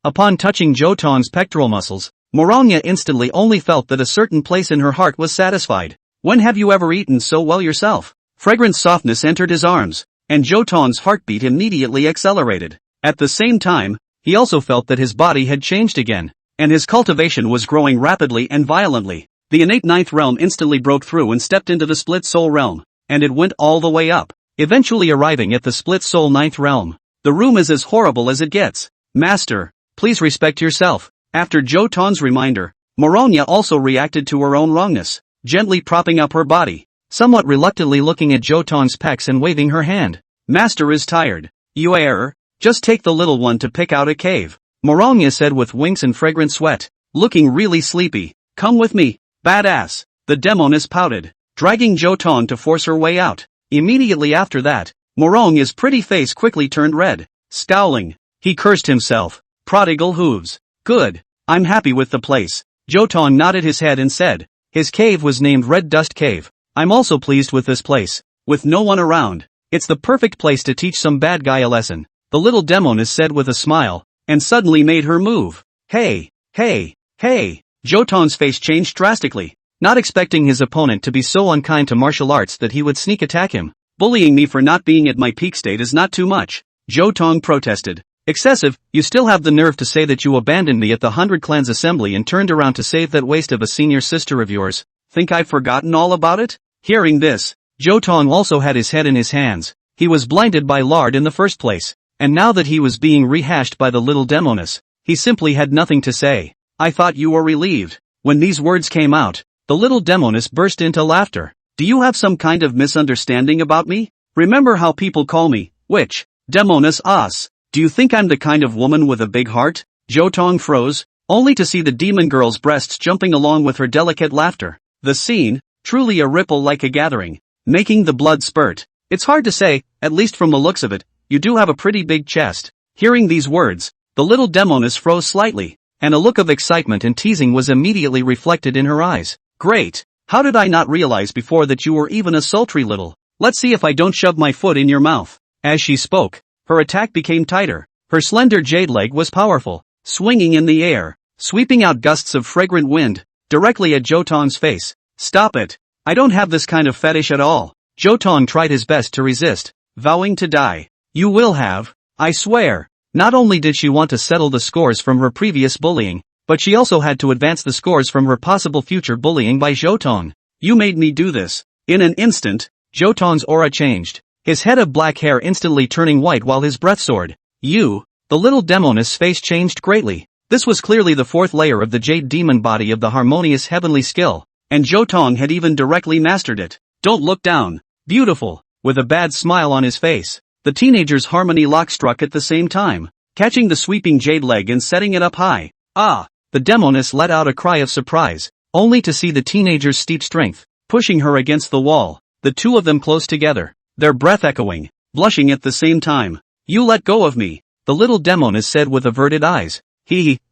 Upon touching Zhou Tong's pectoral muscles, Morongya instantly only felt that a certain place in her heart was satisfied. When have you ever eaten so well yourself? Fragrant softness entered his arms, and Zhou Tong's heartbeat immediately accelerated. At the same time, he also felt that his body had changed again, and his cultivation was growing rapidly and violently. The innate ninth realm instantly broke through and stepped into the split soul realm, and it went all the way up, eventually arriving at the split soul ninth realm. The room is as horrible as it gets. Master, please respect yourself. After Zhou Tong's reminder, Morongya also reacted to her own wrongness, gently propping up her body, somewhat reluctantly looking at Zhou Tong's pecs and waving her hand. Master is tired. You err. Just take the little one to pick out a cave. Morongya said with winks and fragrant sweat, looking really sleepy. Come with me, badass. The demoness pouted, dragging Zhou Tong to force her way out. Immediately after that, Morongya's pretty face quickly turned red. Scowling, he cursed himself. Prodigal hooves. Good. I'm happy with the place. Zhou Tong nodded his head and said, his cave was named Red Dust Cave. I'm also pleased with this place. With no one around, it's the perfect place to teach some bad guy a lesson. The little demoness said with a smile, and suddenly made her move. Hey, hey, hey. Zhou Tong's face changed drastically, not expecting his opponent to be so unkind to martial arts that he would sneak attack him. Bullying me for not being at my peak state is not too much. Zhou Tong protested. Excessive. You still have the nerve to say that you abandoned me at the 100 Clans Assembly and turned around to save that waste of a senior sister of yours. Think I've forgotten all about it? Hearing this, Zhou Tong also had his head in his hands. He was blinded by lard in the first place, and now that he was being rehashed by the little demoness, he simply had nothing to say. I thought you were relieved. When these words came out, the little demoness burst into laughter. Do you have some kind of misunderstanding about me? Remember how people call me, witch, demoness us? Do you think I'm the kind of woman with a big heart? Zhou Tong froze, only to see the demon girl's breasts jumping along with her delicate laughter. The scene, truly a ripple like a gathering, making the blood spurt. It's hard to say, at least from the looks of it, you do have a pretty big chest. Hearing these words, The little demoness froze slightly, and a look of excitement and teasing was immediately reflected in her eyes. Great! How did I not realize before that you were even a sultry little? Let's see if I don't shove my foot in your mouth. As she spoke, her attack became tighter. Her slender jade leg was powerful, swinging in the air, sweeping out gusts of fragrant wind, directly at Zhou Tong's face. Stop it! I don't have this kind of fetish at all. Zhou Tong tried his best to resist, vowing to die. You will have, I swear. Not only did she want to settle the scores from her previous bullying, but she also had to advance the scores from her possible future bullying by Zhou Tong. You made me do this. In an instant, Zhou Tong's aura changed, his head of black hair instantly turning white while his breath soared. The little demoness' face changed greatly. This was clearly the fourth layer of the jade demon body of the harmonious heavenly skill, and Zhou Tong had even directly mastered it. Don't look down. Beautiful. With a bad smile on his face, the teenager's harmony lock struck at the same time, catching the sweeping jade leg and setting it up high. Ah! The demoness let out a cry of surprise, only to see the teenager's steep strength, pushing her against the wall, the two of them close together, their breath echoing, blushing at the same time. You let go of me, the little demoness said with averted eyes.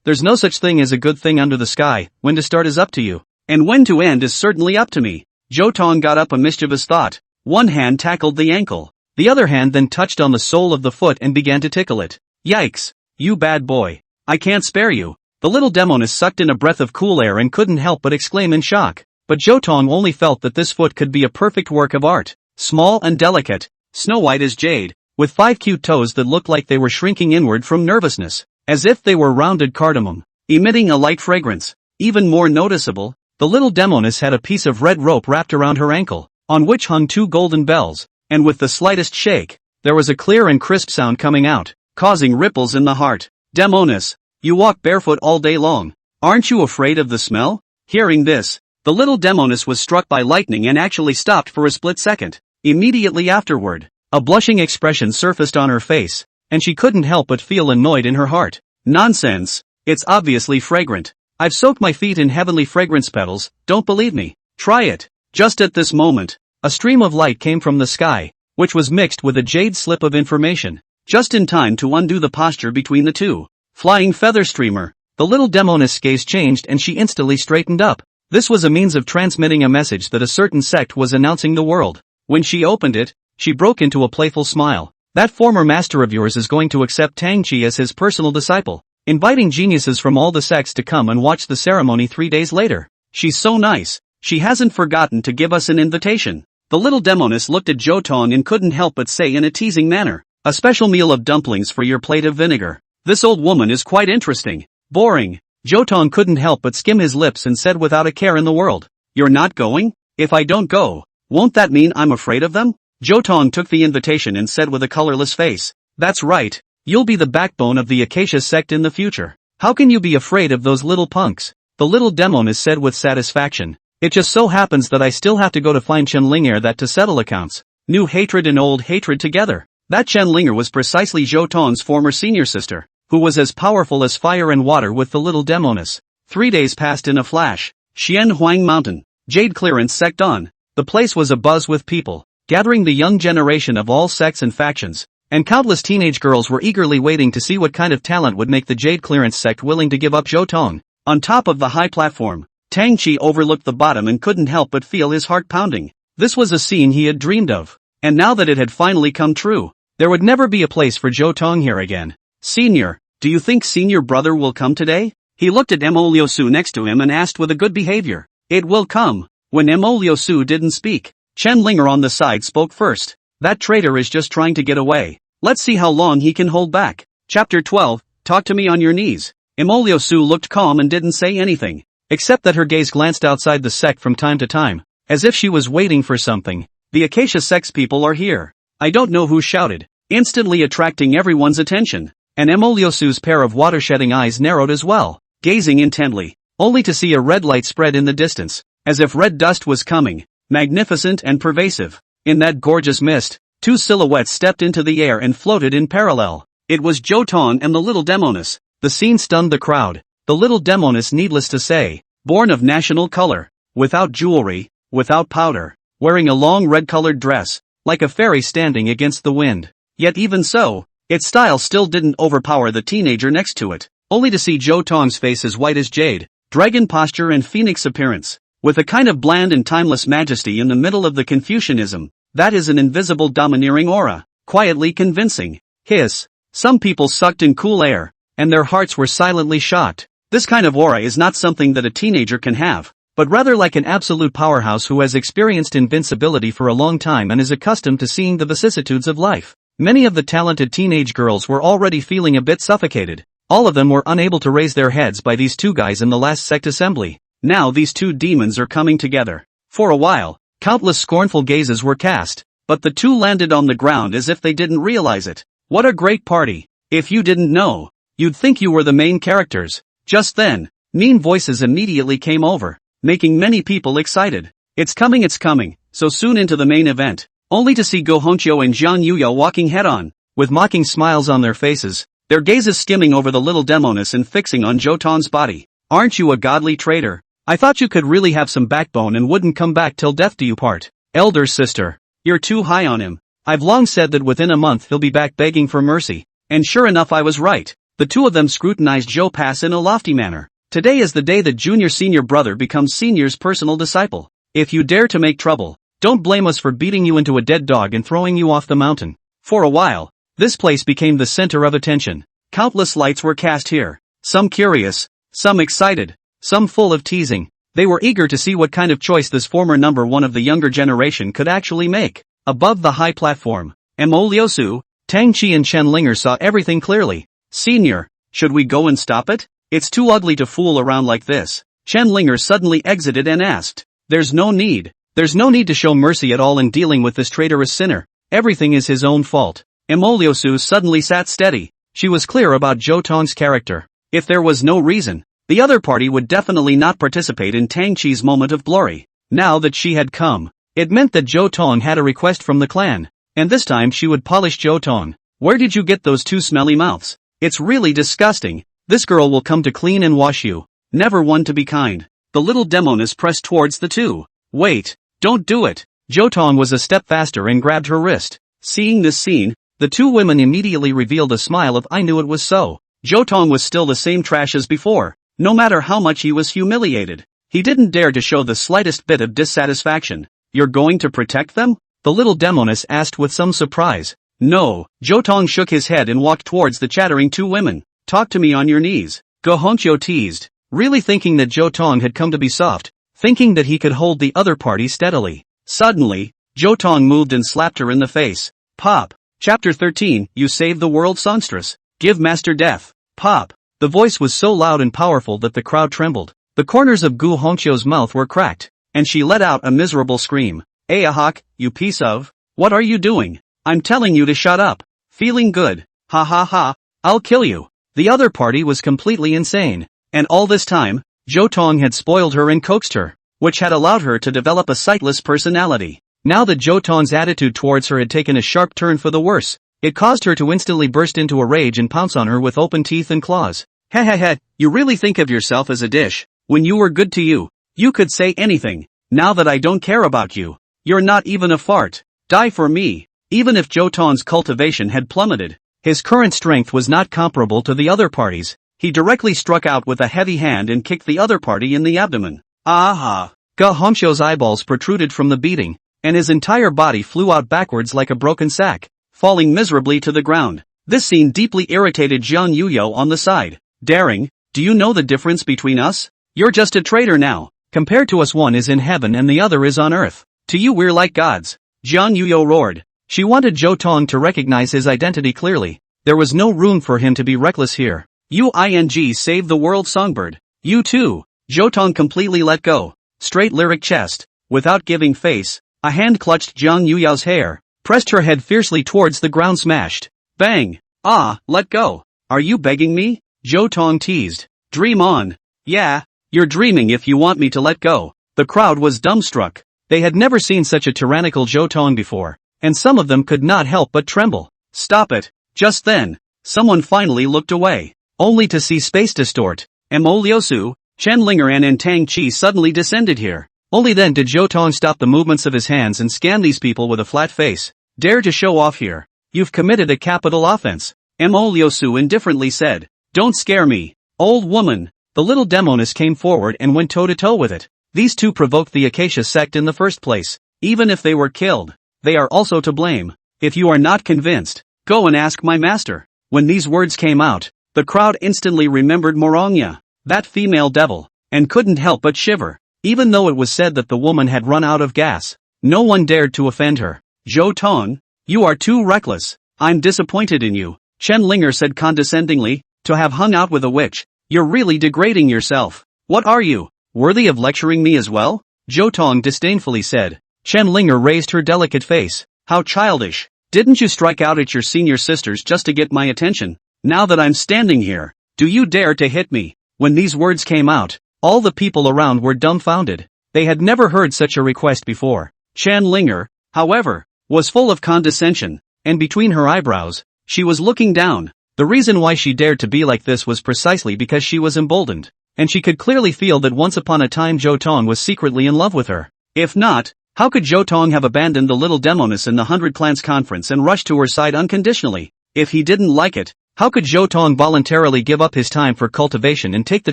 There's no such thing as a good thing under the sky. When to start is up to you, and when to end is certainly up to me. Zhou Tong got up a mischievous thought. One hand tackled the ankle, the other hand then touched on the sole of the foot and began to tickle it. Yikes! You bad boy. I can't spare you. The little demoness sucked in a breath of cool air and couldn't help but exclaim in shock. But Zhou Tong only felt that this foot could be a perfect work of art. Small and delicate, snow white as jade, with 5 cute toes that looked like they were shrinking inward from nervousness, as if they were rounded cardamom, emitting a light fragrance. Even more noticeable, the little demoness had a piece of red rope wrapped around her ankle, on which hung 2 golden bells, and with the slightest shake, there was a clear and crisp sound coming out, causing ripples in the heart. Demoness, you walk barefoot all day long. Aren't you afraid of the smell? Hearing this, the little demoness was struck by lightning and actually stopped for a split second. Immediately afterward, a blushing expression surfaced on her face, and she couldn't help but feel annoyed in her heart. Nonsense! It's obviously fragrant. I've soaked my feet in heavenly fragrance petals. Don't believe me? Try it. Just at this moment, a stream of light came from the sky, which was mixed with a jade slip of information, just in time to undo the posture between the two. Flying feather streamer. The little demoness' gaze changed and she instantly straightened up. This was a means of transmitting a message that a certain sect was announcing the world. When she opened it, she broke into a playful smile. That former master of yours is going to accept Tang Chi as his personal disciple, inviting geniuses from all the sects to come and watch the ceremony 3 days later. She's so nice. She hasn't forgotten to give us an invitation. The little demoness looked at Zhou Tong and couldn't help but say in a teasing manner, a special meal of dumplings for your plate of vinegar. This old woman is quite interesting. Boring. Zhou Tong couldn't help but skim his lips and said without a care in the world. You're not going? If I don't go, won't that mean I'm afraid of them? Zhou Tong took the invitation and said with a colorless face. That's right. You'll be the backbone of the Acacia sect in the future. How can you be afraid of those little punks? The little demoness said with satisfaction. It just so happens that I still have to go to find Chenlinger that to settle accounts. New hatred and old hatred together. That Chenlinger was precisely Zhou Tong's former senior sister, who was as powerful as fire and water with the little demoness. 3 days passed in a flash. Xian Huang Mountain. Jade clearance sect on. The place was abuzz with people, gathering the young generation of all sects and factions, and countless teenage girls were eagerly waiting to see what kind of talent would make the Jade clearance sect willing to give up Zhou Tong. On top of the high platform, Tang Chi overlooked the bottom and couldn't help but feel his heart pounding. This was a scene he had dreamed of, and now that it had finally come true, there would never be a place for Zhou Tong here again. Senior, do you think senior brother will come today? He looked at Mo Liusu next to him and asked with a good behavior. It will come. When Mo Liusu didn't speak, Chenlinger on the side spoke first. That traitor is just trying to get away. Let's see how long he can hold back. Chapter 12, Talk to me on your knees. Mo Liusu looked calm and didn't say anything, except that her gaze glanced outside the sect from time to time, as if she was waiting for something. The Acacia sect's people are here. I don't know who shouted, instantly attracting everyone's attention, and Mo Liusu's pair of water-shedding eyes narrowed as well, gazing intently, only to see a red light spread in the distance, as if red dust was coming, magnificent and pervasive. In that gorgeous mist, 2 silhouettes stepped into the air and floated in parallel. It was Zhou Tong and the little demoness. The scene stunned the crowd. The little demoness, needless to say, born of national color, without jewelry, without powder, wearing a long red-colored dress, like a fairy standing against the wind. Yet even so, Its style still didn't overpower the teenager next to it, only to see Zhou Tong's face as white as jade, dragon posture and phoenix appearance, with a kind of bland and timeless majesty in the middle of the Confucianism. That is an invisible domineering aura, quietly convincing. Hiss. Some people sucked in cool air, and their hearts were silently shocked. This kind of aura is not something that a teenager can have, but rather like an absolute powerhouse who has experienced invincibility for a long time and is accustomed to seeing the vicissitudes of life. Many of the talented teenage girls were already feeling a bit suffocated. All of them were unable to raise their heads by these two guys in the last sect assembly. Now these two demons are coming together. For a while, countless scornful gazes were cast, but the two landed on the ground as if they didn't realize it. What a great party! If you didn't know, you'd think you were the main characters. Just then, mean voices immediately came over, making many people excited. It's coming, so soon into the main event, only to see Go Honchyo and Zhang Yuya walking head-on, with mocking smiles on their faces, their gazes skimming over the little demoness and fixing on Zhou Tong's body. Aren't you a godly traitor? I thought you could really have some backbone and wouldn't come back till death do you part. Elder sister, you're too high on him. I've long said that within a month he'll be back begging for mercy, and sure enough I was right. The two of them scrutinized Zhou Pass in a lofty manner. Today is the day that senior brother becomes senior's personal disciple. If you dare to make trouble, don't blame us for beating you into a dead dog and throwing you off the mountain. For a while, this place became the center of attention. Countless lights were cast here, some curious, some excited, some full of teasing. They were eager to see what kind of choice this former number one of the younger generation could actually make. Above the high platform, Mo Liusu, Tang Chi and Chen Linger saw everything clearly. Senior, should we go and stop it? It's too ugly to fool around like this. Chen Linger suddenly exited and asked. There's no need to show mercy at all in dealing with this traitorous sinner. Everything is his own fault. Mo Liusu suddenly sat steady. She was clear about Zhou Tong's character. If there was no reason, the other party would definitely not participate in Tang Chi's moment of glory. Now that she had come, it meant that Zhou Tong had a request from the clan, and this time she would polish Zhou Tong. Where did you get those two smelly mouths? It's really disgusting. This girl will come to clean and wash you. Never one to be kind. The little demoness pressed towards the two. Wait, don't do it. Zhou Tong was a step faster and grabbed her wrist. Seeing this scene, the two women immediately revealed a smile of I knew it was so. Zhou Tong was still the same trash as before, no matter how much he was humiliated. He didn't dare to show the slightest bit of dissatisfaction. You're going to protect them? The little demoness asked with some surprise. No, Zhou Tong shook his head and walked towards the chattering two women. Talk to me on your knees. Go Honchyo teased, really thinking that Zhou Tong had come to be soft, thinking that he could hold the other party steadily. Suddenly, Zhou Tong moved and slapped her in the face. Pop. Chapter 13, You Save the World Songstress. Give Master Death. Pop. The voice was so loud and powerful that the crowd trembled. The corners of Gu Hongqiu's mouth were cracked, and she let out a miserable scream. Ahawk, you piece of... What are you doing? I'm telling you to shut up. Feeling good. Ha ha ha. I'll kill you. The other party was completely insane. And all this time, Zhou Tong had spoiled her and coaxed her, which had allowed her to develop a sightless personality. Now that Zhou Tong's attitude towards her had taken a sharp turn for the worse, it caused her to instantly burst into a rage and pounce on her with open teeth and claws. Heh, you really think of yourself as a dish. When you were good to you, you could say anything. Now that I don't care about you, you're not even a fart. Die for me. Even if Zhou Tong's cultivation had plummeted, his current strength was not comparable to the other party's. He directly struck out with a heavy hand and kicked the other party in the abdomen. Aha! Ga Hongqiu's eyeballs protruded from the beating, and his entire body flew out backwards like a broken sack, falling miserably to the ground. This scene deeply irritated Zhang Yuyo on the side. Daring, do you know the difference between us? You're just a traitor now. Compared to us, one is in heaven and the other is on earth. To you we're like gods. Zhang Yuyo roared. She wanted Zhou Tong to recognize his identity clearly. There was no room for him to be reckless here. Save the world songbird. You too. Zhou Tong completely let go. Straight lyric chest. Without giving face, a hand clutched Zhang Yuyao's hair, pressed her head fiercely towards the ground, smashed. Bang. Ah, let go. Are you begging me? Zhou Tong teased. Dream on. Yeah, you're dreaming if you want me to let go. The crowd was dumbstruck. They had never seen such a tyrannical Zhou Tong before, and some of them could not help but tremble. Stop it. Just then, someone finally looked away, only to see space distort. Mo Liusu, Chen Linger and Tang Chi suddenly descended here. Only then did Zhou Tong stop the movements of his hands and scan these people with a flat face. Dare to show off here. You've committed a capital offense. Mo Liusu indifferently said. Don't scare me. Old woman. The little demoness came forward and went toe-to-toe with it. These two provoked the Acacia sect in the first place. Even if they were killed, they are also to blame. If you are not convinced, go and ask my master. When these words came out, the crowd instantly remembered Morongya, that female devil, and couldn't help but shiver. Even though it was said that the woman had run out of gas, no one dared to offend her. Zhou Tong, you are too reckless. I'm disappointed in you, Chen Linger said condescendingly. To have hung out with a witch, you're really degrading yourself. What are you, worthy of lecturing me as well? Zhou Tong disdainfully said. Chen Linger raised her delicate face. How childish. Didn't you strike out at your senior sisters just to get my attention? Now that I'm standing here, do you dare to hit me? When these words came out, all the people around were dumbfounded. They had never heard such a request before. Chen Linger, however, was full of condescension, and between her eyebrows, she was looking down. The reason why she dared to be like this was precisely because she was emboldened, and she could clearly feel that once upon a time Zhou Tong was secretly in love with her. If not, how could Zhou Tong have abandoned the little demoness in the 100 Clans conference and rushed to her side unconditionally? If he didn't like it, how could Zhou Tong voluntarily give up his time for cultivation and take the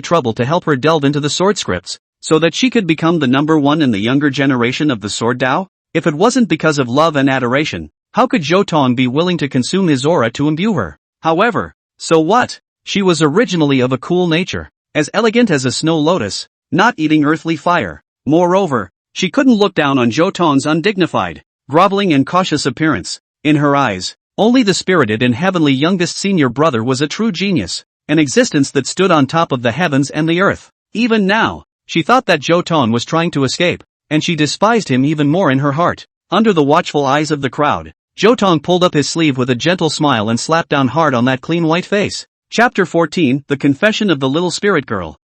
trouble to help her delve into the sword scripts, so that she could become the number one in the younger generation of the sword Dao? If it wasn't because of love and adoration, how could Zhou Tong be willing to consume his aura to imbue her? However, so what? She was originally of a cool nature, as elegant as a snow lotus, not eating earthly fire. Moreover, she couldn't look down on Zhou Tong's undignified, groveling and cautious appearance. In her eyes, only the spirited and heavenly youngest senior brother was a true genius, an existence that stood on top of the heavens and the earth. Even now, she thought that Zhou Tong was trying to escape, and she despised him even more in her heart. Under the watchful eyes of the crowd, Zhou Tong pulled up his sleeve with a gentle smile and slapped down hard on that clean white face. Chapter 14, The Confession of the Little Spirit Girl.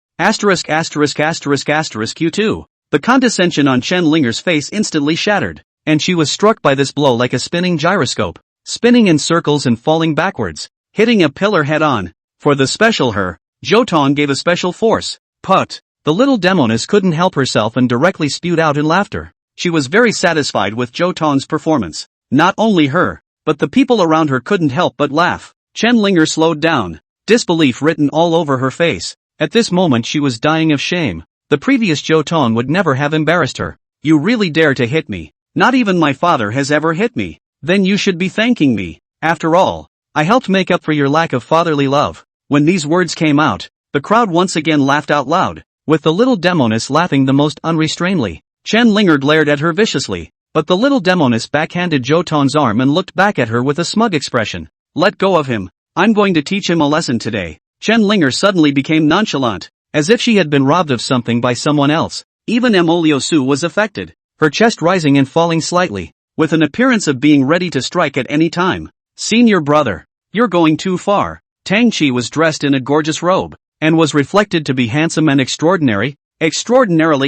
Q2. The condescension on Chen Linger's face instantly shattered, and she was struck by this blow like a spinning gyroscope, spinning in circles and falling backwards, hitting a pillar head-on. For the special her, Zhou Tong gave a special force. Put. The little demoness couldn't help herself and directly spewed out in laughter. She was very satisfied with Zhou Tong's performance. Not only her, but the people around her couldn't help but laugh. Chen Linger slowed down, disbelief written all over her face. At this moment she was dying of shame. The previous Zhou Tong would never have embarrassed her. You really dare to hit me? Not even my father has ever hit me. Then you should be thanking me. After all, I helped make up for your lack of fatherly love. When these words came out, the crowd once again laughed out loud, with the little demoness laughing the most unrestrainedly. Chen Linger glared at her viciously, but the little demoness backhanded Zhou Tong's arm and looked back at her with a smug expression. Let go of him. I'm going to teach him a lesson today. Chen Linger suddenly became nonchalant, as if she had been robbed of something by someone else. Even Mo Liusu was affected, her chest rising and falling slightly, with an appearance of being ready to strike at any time. Senior brother, you're going too far. Tang Qi was dressed in a gorgeous robe, and was reflected to be handsome and extraordinarily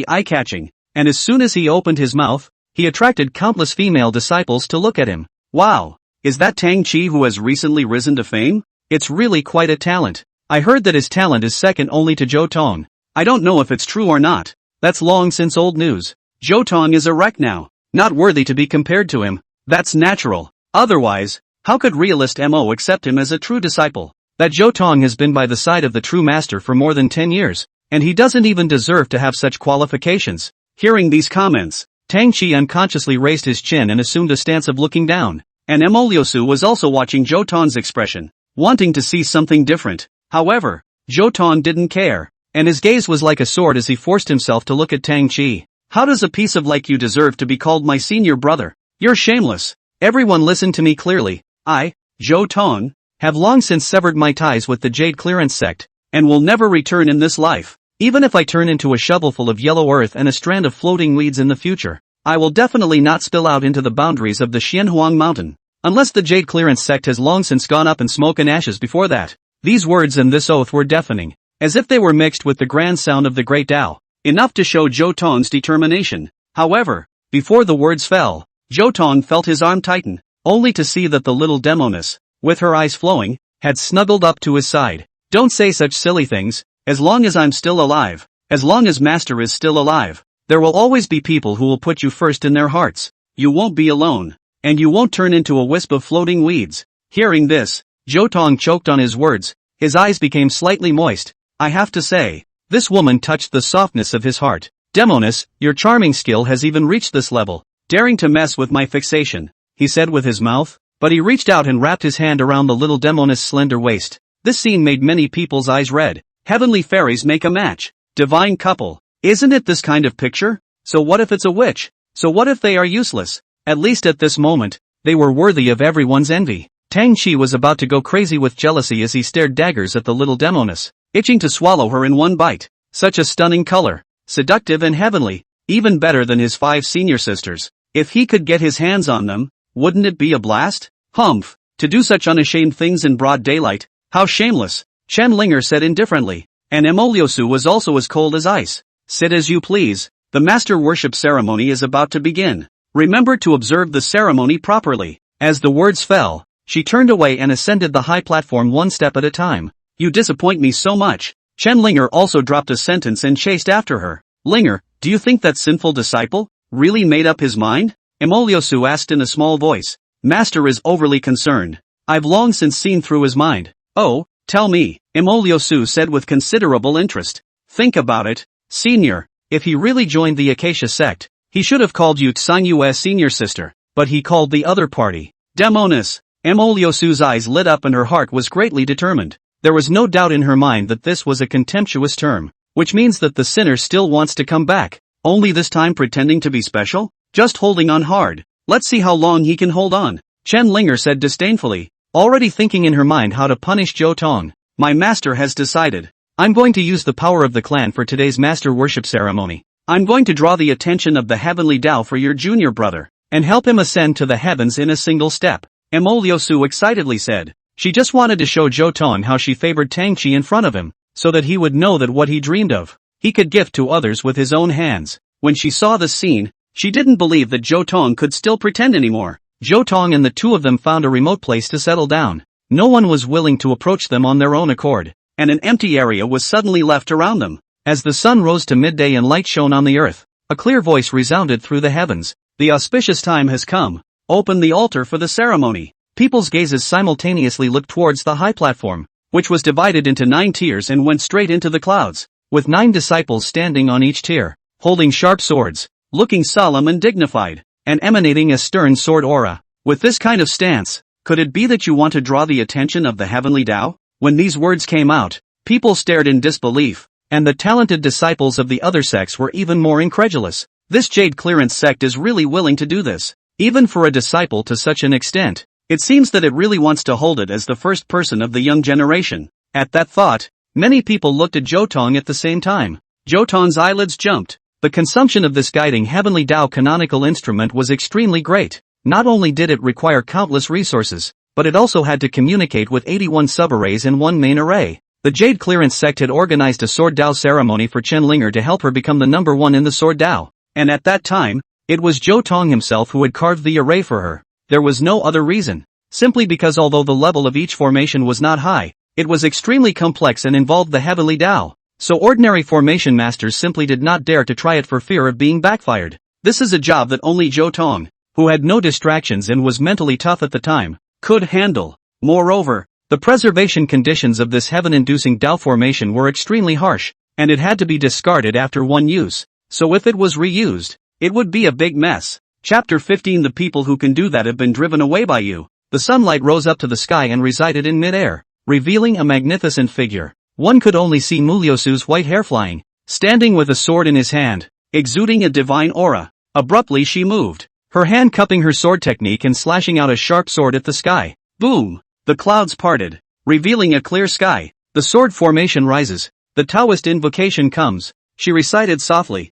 eye-catching, and as soon as he opened his mouth, he attracted countless female disciples to look at him. Wow! Is that Tang Qi who has recently risen to fame? It's really quite a talent. I heard that his talent is second only to Zhou Tong. I don't know if it's true or not. That's long since old news. Zhou Tong is a wreck now, not worthy to be compared to him. That's natural. Otherwise, how could realist Mo accept him as a true disciple? That Zhou Tong has been by the side of the true master for more than 10 years, and he doesn't even deserve to have such qualifications. Hearing these comments, Tang Qi unconsciously raised his chin and assumed a stance of looking down, and Mo Liusu was also watching Zhou Tong's expression, wanting to see something different. However, Zhou Tong didn't care, and his gaze was like a sword as he forced himself to look at Tang Qi. How does a piece of like you deserve to be called my senior brother? You're shameless. Everyone listen to me clearly. I, Zhou Tong, have long since severed my ties with the Jade Clearance sect, and will never return in this life. Even if I turn into a shovelful of yellow earth and a strand of floating weeds in the future, I will definitely not spill out into the boundaries of the Xianhuang mountain, unless the Jade Clearance sect has long since gone up in smoke and ashes before that. These words and this oath were deafening, as if they were mixed with the grand sound of the great Tao, enough to show Zhou Tong's determination. However, before the words fell, Zhou Tong felt his arm tighten, only to see that the little demoness, with her eyes flowing, had snuggled up to his side. Don't say such silly things. As long as I'm still alive, as long as Master is still alive, there will always be people who will put you first in their hearts. You won't be alone. and you won't turn into a wisp of floating weeds. Hearing this, Zhou Tong choked on his words, his eyes became slightly moist. I have to say, this woman touched the softness of his heart. Demoness, your charming skill has even reached this level. Daring to mess with my fixation, he said with his mouth, but he reached out and wrapped his hand around the little demoness' slender waist. This scene made many people's eyes red. Heavenly fairies make a match. Divine couple. Isn't it this kind of picture? So what if it's a witch? So what if they are useless? At least at this moment, they were worthy of everyone's envy. Tang Chi was about to go crazy with jealousy as he stared daggers at the little demoness, itching to swallow her in one bite. Such a stunning color. Seductive and heavenly. Even better than his 5 senior sisters. If he could get his hands on them, wouldn't it be a blast? Humph. To do such unashamed things in broad daylight. How shameless. Chen Linger said indifferently. And Emoliosu was also as cold as ice. Sit as you please. The master worship ceremony is about to begin. Remember to observe the ceremony properly. As the words fell, she turned away and ascended the high platform one step at a time. You disappoint me so much. Chen Linger also dropped a sentence and chased after her. Linger, do you think that sinful disciple really made up his mind? Emoliosu asked in a small voice. Master is overly concerned. I've long since seen through his mind. Oh, tell me, Emoliosu said with considerable interest. Think about it, senior. If he really joined the Acacia sect, he should have called you Tsanyue's senior sister, but he called the other party Demoness. Emoliosu's eyes lit up and her heart was greatly determined. There was no doubt in her mind that this was a contemptuous term, which means that the sinner still wants to come back, only this time pretending to be special, just holding on hard. Let's see how long he can hold on, Chen Linger said disdainfully, already thinking in her mind how to punish Zhou Tong. My master has decided. I'm going to use the power of the clan for today's master worship ceremony. I'm going to draw the attention of the heavenly Tao for your junior brother, and help him ascend to the heavens in a single step. Emoliosu excitedly said. She just wanted to show Zhou Tong how she favored Tang Chi in front of him, so that he would know that what he dreamed of, he could gift to others with his own hands. When she saw the scene, she didn't believe that Zhou Tong could still pretend anymore. Zhou Tong and the two of them found a remote place to settle down. No one was willing to approach them on their own accord, and an empty area was suddenly left around them. As the sun rose to midday and light shone on the earth, a clear voice resounded through the heavens. The auspicious time has come. Open the altar for the ceremony. People's gazes simultaneously looked towards the high platform, which was divided into 9 tiers and went straight into the clouds, with 9 disciples standing on each tier, holding sharp swords, looking solemn and dignified, and emanating a stern sword aura. With this kind of stance, could it be that you want to draw the attention of the heavenly Tao? When these words came out, people stared in disbelief, and the talented disciples of the other sects were even more incredulous. This Jade Clearance sect is really willing to do this, even for a disciple to such an extent. It seems that it really wants to hold it as the first person of the young generation. At that thought, many people looked at Zhou Tong at the same time. Zhou Tong's eyelids jumped. The consumption of this guiding heavenly Tao canonical instrument was extremely great. Not only did it require countless resources, but it also had to communicate with 81 subarrays and 1 main array. The Jade Clearance sect had organized a Sword Dao ceremony for Chen Linger to help her become the number 1 in the Sword Dao. And at that time, it was Zhou Tong himself who had carved the array for her. There was no other reason. Simply because although the level of each formation was not high, it was extremely complex and involved the heavenly Tao. So ordinary formation masters simply did not dare to try it for fear of being backfired. This is a job that only Zhou Tong, who had no distractions and was mentally tough at the time, could handle. Moreover, the preservation conditions of this heaven-inducing Tao formation were extremely harsh, and it had to be discarded after one use. So if it was reused, it would be a big mess. Chapter 15. The people who can do that have been driven away by you. The sunlight rose up to the sky and resided in mid-air, revealing a magnificent figure. One could only see Muliosu's white hair flying, standing with a sword in his hand, exuding a divine aura. Abruptly she moved, her hand cupping her sword technique and slashing out a sharp sword at the sky. Boom! The clouds parted, revealing a clear sky. The sword formation rises. The Taoist invocation comes. She recited softly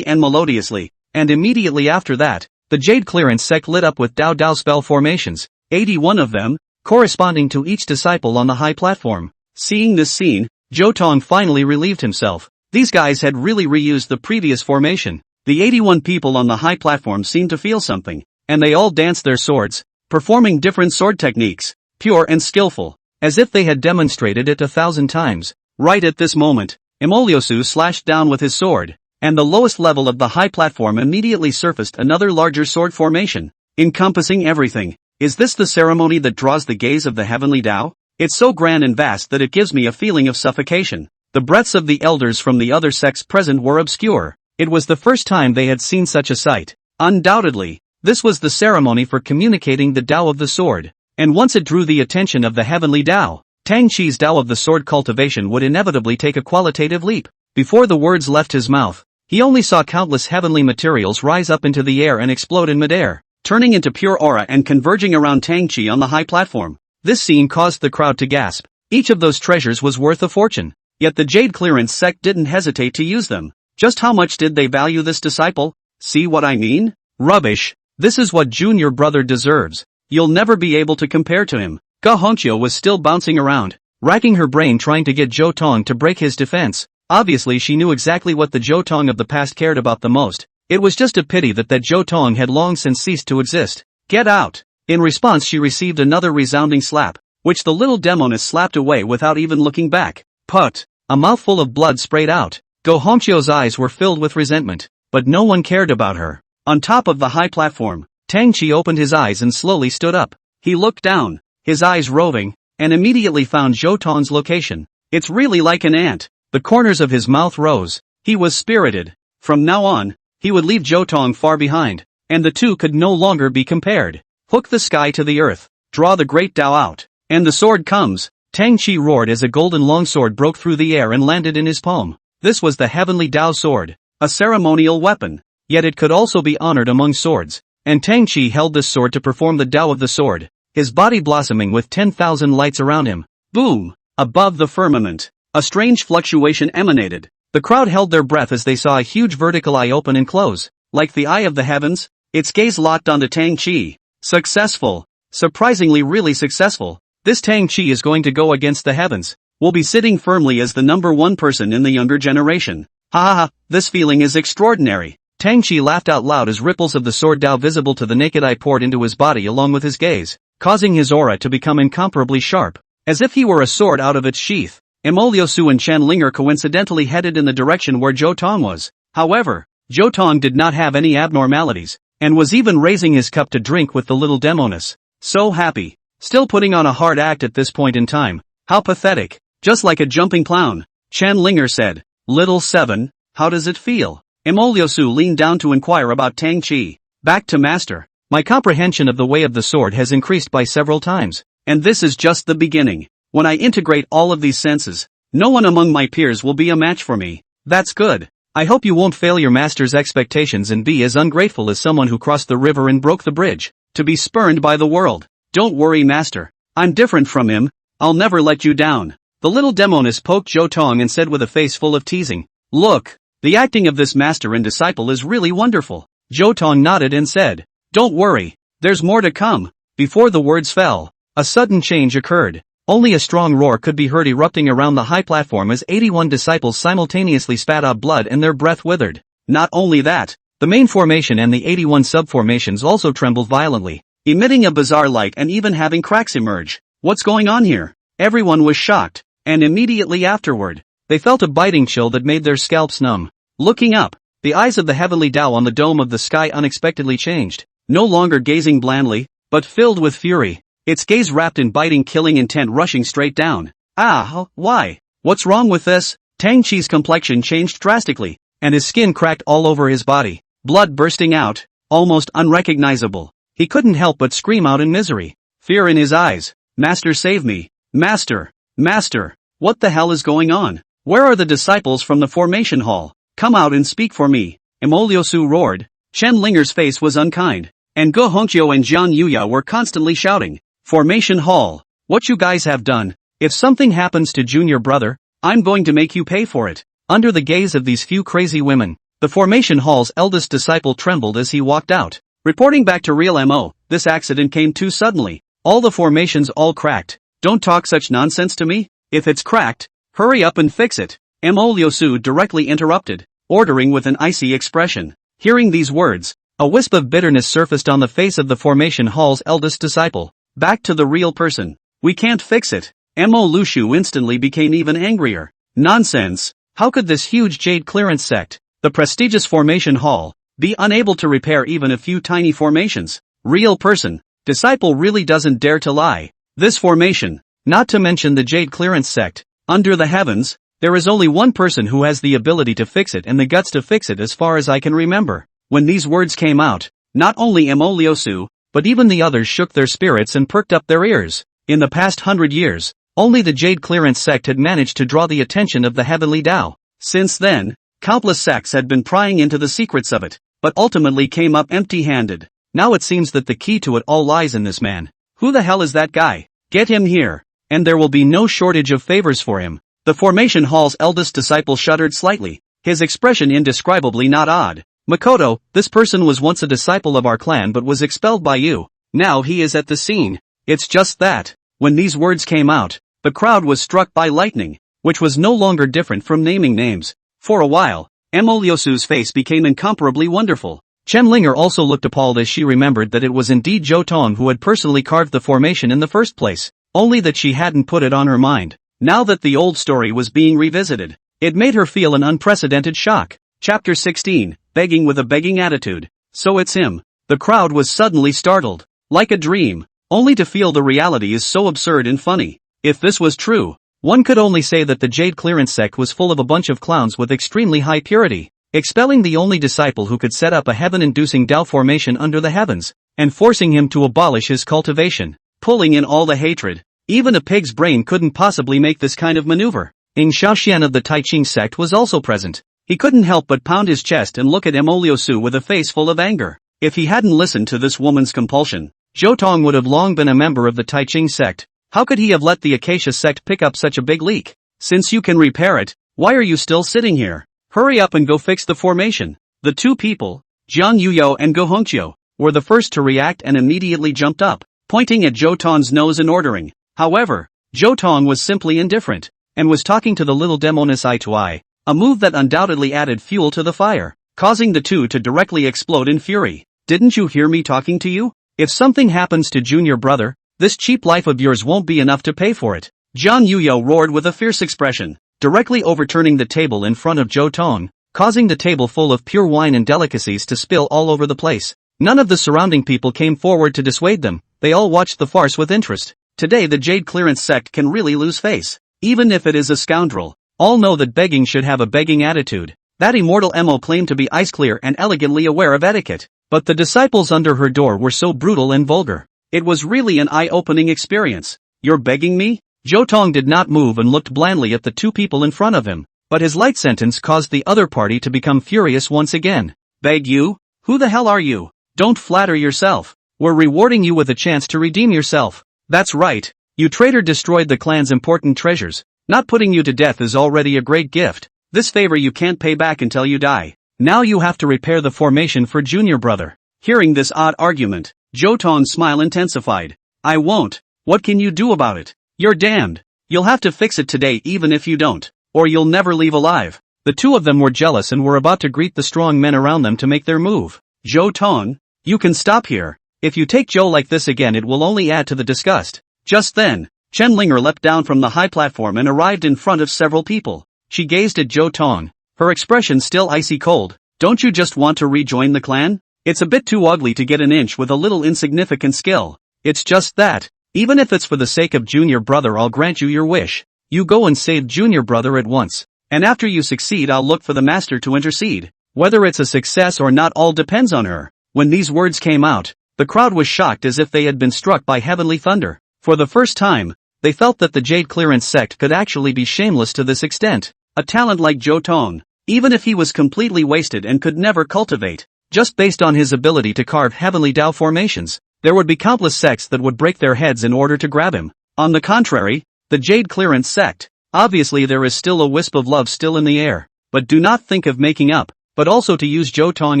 and melodiously, and immediately after that, the Jade Clearance sect lit up with Dao Dao spell formations, 81 of them, corresponding to each disciple on the high platform. Seeing this scene, Zhou Tong finally relieved himself. These guys had really reused the previous formation. The 81 people on the high platform seemed to feel something, and they all danced their swords, performing different sword techniques, pure and skillful, as if they had demonstrated it 1,000 times. Right at this moment, Emoliosu slashed down with his sword, and the lowest level of the high platform immediately surfaced another larger sword formation. encompassing everything. Is this the ceremony that draws the gaze of the heavenly Tao? It's so grand and vast that it gives me a feeling of suffocation. The breaths of the elders from the other sects present were obscure. It was the first time they had seen such a sight. Undoubtedly, this was the ceremony for communicating the Tao of the sword. And once it drew the attention of the heavenly Tao, Tang Chi's Tao of the sword cultivation would inevitably take a qualitative leap. Before the words left his mouth, he only saw countless heavenly materials rise up into the air and explode in midair, turning into pure aura and converging around Tang Chi on the high platform. This scene caused the crowd to gasp. Each of those treasures was worth a fortune, yet the Jade Clearance sect didn't hesitate to use them. Just how much did they value this disciple? See what I mean? Rubbish. This is what Junior Brother deserves. You'll never be able to compare to him. Ge Hongqiu was still bouncing around, racking her brain trying to get Zhou Tong to break his defense. Obviously she knew exactly what the Zhou Tong of the past cared about the most. It was just a pity that Zhou Tong had long since ceased to exist. Get out! In response she received another resounding slap, which the little demoness slapped away without even looking back. Put! A mouthful of blood sprayed out. Ge Hongqiu's eyes were filled with resentment, but no one cared about her. On top of the high platform, Tang Chi opened his eyes and slowly stood up. He looked down, his eyes roving, and immediately found Zhou Tong's location. It's really like an ant. The corners of his mouth rose. He was spirited. From now on, he would leave Zhou Tong far behind, and the two could no longer be compared. Hook the sky to the earth, draw the great Tao out, and the sword comes. Tang Chi roared as a golden longsword broke through the air and landed in his palm. This was the heavenly Tao sword, a ceremonial weapon, yet it could also be honored among swords, and Tang Chi held this sword to perform the Tao of the sword, his body blossoming with 10,000 lights around him. Boom! Above the firmament, a strange fluctuation emanated. The crowd held their breath as they saw a huge vertical eye open and close, like the eye of the heavens. Its gaze locked onto Tang Chi. Successful. Surprisingly really successful. This Tang Chi is going to go against the heavens. Will be sitting firmly as the number one person in the younger generation. Ha ha ha, this feeling is extraordinary. Tang Chi laughed out loud as ripples of the sword Tao visible to the naked eye poured into his body along with his gaze, causing his aura to become incomparably sharp, as if he were a sword out of its sheath. Emoliosu and Chanlinger coincidentally headed in the direction where Zhou Tong was. However, Zhou Tong did not have any abnormalities, and was even raising his cup to drink with the little demoness. So happy. Still putting on a hard act at this point in time. How pathetic. Just like a jumping clown. Chanlinger said, "Little Seven, how does it feel?" Emoliosu leaned down to inquire about Tang Chi. Back to master. My comprehension of the way of the sword has increased by several times, and this is just the beginning. When I integrate all of these senses, no one among my peers will be a match for me. That's good. I hope you won't fail your master's expectations and be as ungrateful as someone who crossed the river and broke the bridge, to be spurned by the world. Don't worry, master. I'm different from him. I'll never let you down. The little demoness poked Zhou Tong and said with a face full of teasing, "Look, the acting of this master and disciple is really wonderful." Zhou Tong nodded and said, "Don't worry, there's more to come." Before the words fell, a sudden change occurred. Only a strong roar could be heard erupting around the high platform as 81 disciples simultaneously spat out blood and their breath withered. Not only that, the main formation and the 81 sub-formations also trembled violently, emitting a bizarre light and even having cracks emerge. What's going on here? Everyone was shocked, and immediately afterward, they felt a biting chill that made their scalps numb. Looking up, the eyes of the heavenly Tao on the dome of the sky unexpectedly changed, no longer gazing blandly, but filled with fury. Its gaze wrapped in biting killing intent rushing straight down. Ah, why? What's wrong with this? Tang Chi's complexion changed drastically, and his skin cracked all over his body, blood bursting out, almost unrecognizable. He couldn't help but scream out in misery, fear in his eyes. "Master, save me! Master! Master! What the hell is going on? Where are the disciples from the formation hall? Come out and speak for me!" Emoliosu roared. Chanlinger's face was unkind, and Ge Hongqiu and Jian Yuya were constantly shouting, "Formation hall! What you guys have done? If something happens to Junior Brother, I'm going to make you pay for it." Under the gaze of these few crazy women, the formation hall's eldest disciple trembled as he walked out. Reporting back to Real MO, this accident came too suddenly. All the formations all cracked. Don't talk such nonsense to me. If it's cracked, hurry up and fix it. Emoliosu directly interrupted, ordering with an icy expression. Hearing these words, a wisp of bitterness surfaced on the face of the formation hall's eldest disciple. Back to the real person. "We can't fix it." Mo Lushu instantly became even angrier. Nonsense. How could this huge Jade Clearance sect, the prestigious formation hall, be unable to repair even a few tiny formations? Real person. Disciple really doesn't dare to lie. This formation, not to mention the Jade Clearance sect, under the heavens, there is only one person who has the ability to fix it and the guts to fix it as far as I can remember. When these words came out, not only Emoliosu, but even the others shook their spirits and perked up their ears. In the past 100 years, only the Jade Clearance sect had managed to draw the attention of the heavenly Tao. Since then, countless sects had been prying into the secrets of it, but ultimately came up empty-handed. Now it seems that the key to it all lies in this man. Who the hell is that guy? Get him here, and there will be no shortage of favors for him. The formation hall's eldest disciple shuddered slightly, his expression indescribably not odd. Makoto, this person was once a disciple of our clan but was expelled by you. Now he is at the scene. It's just that, when these words came out, the crowd was struck by lightning, which was no longer different from naming names. For a while, Emoliosu's face became incomparably wonderful. Chenlinger also looked appalled as she remembered that it was indeed Zhou Tong who had personally carved the formation in the first place, only that she hadn't put it on her mind. Now that the old story was being revisited, it made her feel an unprecedented shock. Chapter 16, Begging with a Begging Attitude. So it's him. The crowd was suddenly startled, like a dream, only to feel the reality is so absurd and funny. If this was true, one could only say that the Jade Clearance sect was full of a bunch of clowns with extremely high purity, expelling the only disciple who could set up a heaven-inducing Tao formation under the heavens, and forcing him to abolish his cultivation, pulling in all the hatred. Even a pig's brain couldn't possibly make this kind of maneuver. Ing Shaoxian of the Taiching sect was also present. He couldn't help but pound his chest and look at Emoliosu with a face full of anger. If he hadn't listened to this woman's compulsion, Zhou Tong would have long been a member of the Taiching sect. How could he have let the Acacia sect pick up such a big leak? Since you can repair it, why are you still sitting here? Hurry up and go fix the formation. The two people, Jiang Yuyo and Go Hongqiu, were the first to react and immediately jumped up, pointing at Zhou Tong's nose and ordering. However, Zhou Tong was simply indifferent, and was talking to the little demoness eye to eye, a move that undoubtedly added fuel to the fire, causing the two to directly explode in fury. Didn't you hear me talking to you? If something happens to junior brother, this cheap life of yours won't be enough to pay for it. Jiang Yuyo roared with a fierce expression, directly overturning the table in front of Zhou Tong, causing the table full of pure wine and delicacies to spill all over the place. None of the surrounding people came forward to dissuade them, they all watched the farce with interest. Today the Jade Clearance sect can really lose face, even if it is a scoundrel. All know that begging should have a begging attitude. That immortal Emo claimed to be ice clear and elegantly aware of etiquette, but the disciples under her door were so brutal and vulgar. It was really an eye-opening experience. You're begging me? Zhou Tong did not move and looked blandly at the two people in front of him, but his light sentence caused the other party to become furious once again. Beg you? Who the hell are you? Don't flatter yourself. We're rewarding you with a chance to redeem yourself. That's right. You traitor destroyed the clan's important treasures. Not putting you to death is already a great gift. This favor you can't pay back until you die. Now you have to repair the formation for junior brother. Hearing this odd argument, Zhou Tong's smile intensified. I won't. What can you do about it? You're damned. You'll have to fix it today even if you don't, or you'll never leave alive. The two of them were jealous and were about to greet the strong men around them to make their move. Zhou Tong, you can stop here. If you take Zhou like this again it will only add to the disgust. Just then, Chenlinger leapt down from the high platform and arrived in front of several people. She gazed at Zhou Tong, her expression still icy cold. Don't you just want to rejoin the clan? It's a bit too ugly to get an inch with a little insignificant skill. It's just that, even if it's for the sake of junior brother I'll grant you your wish. You go and save junior brother at once. And after you succeed I'll look for the master to intercede. Whether it's a success or not all depends on her. When these words came out, the crowd was shocked as if they had been struck by heavenly thunder. For the first time, they felt that the Jade Clearance sect could actually be shameless to this extent. A talent like Zhou Tong, even if he was completely wasted and could never cultivate, just based on his ability to carve heavenly Tao formations, there would be countless sects that would break their heads in order to grab him. On the contrary, the Jade Clearance sect, obviously there is still a wisp of love still in the air, but do not think of making up, but also to use Zhou Tong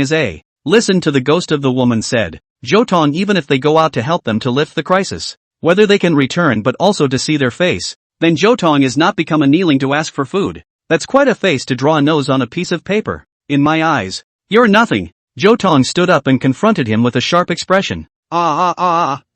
as a listen to the ghost of the woman said. Zhou Tong even if they go out to help them to lift the crisis, whether they can return but also to see their face, then Zhou Tong is not become a kneeling to ask for food. That's quite a face to draw a nose on a piece of paper. In my eyes, you're nothing. Zhou Tong stood up and confronted him with a sharp expression.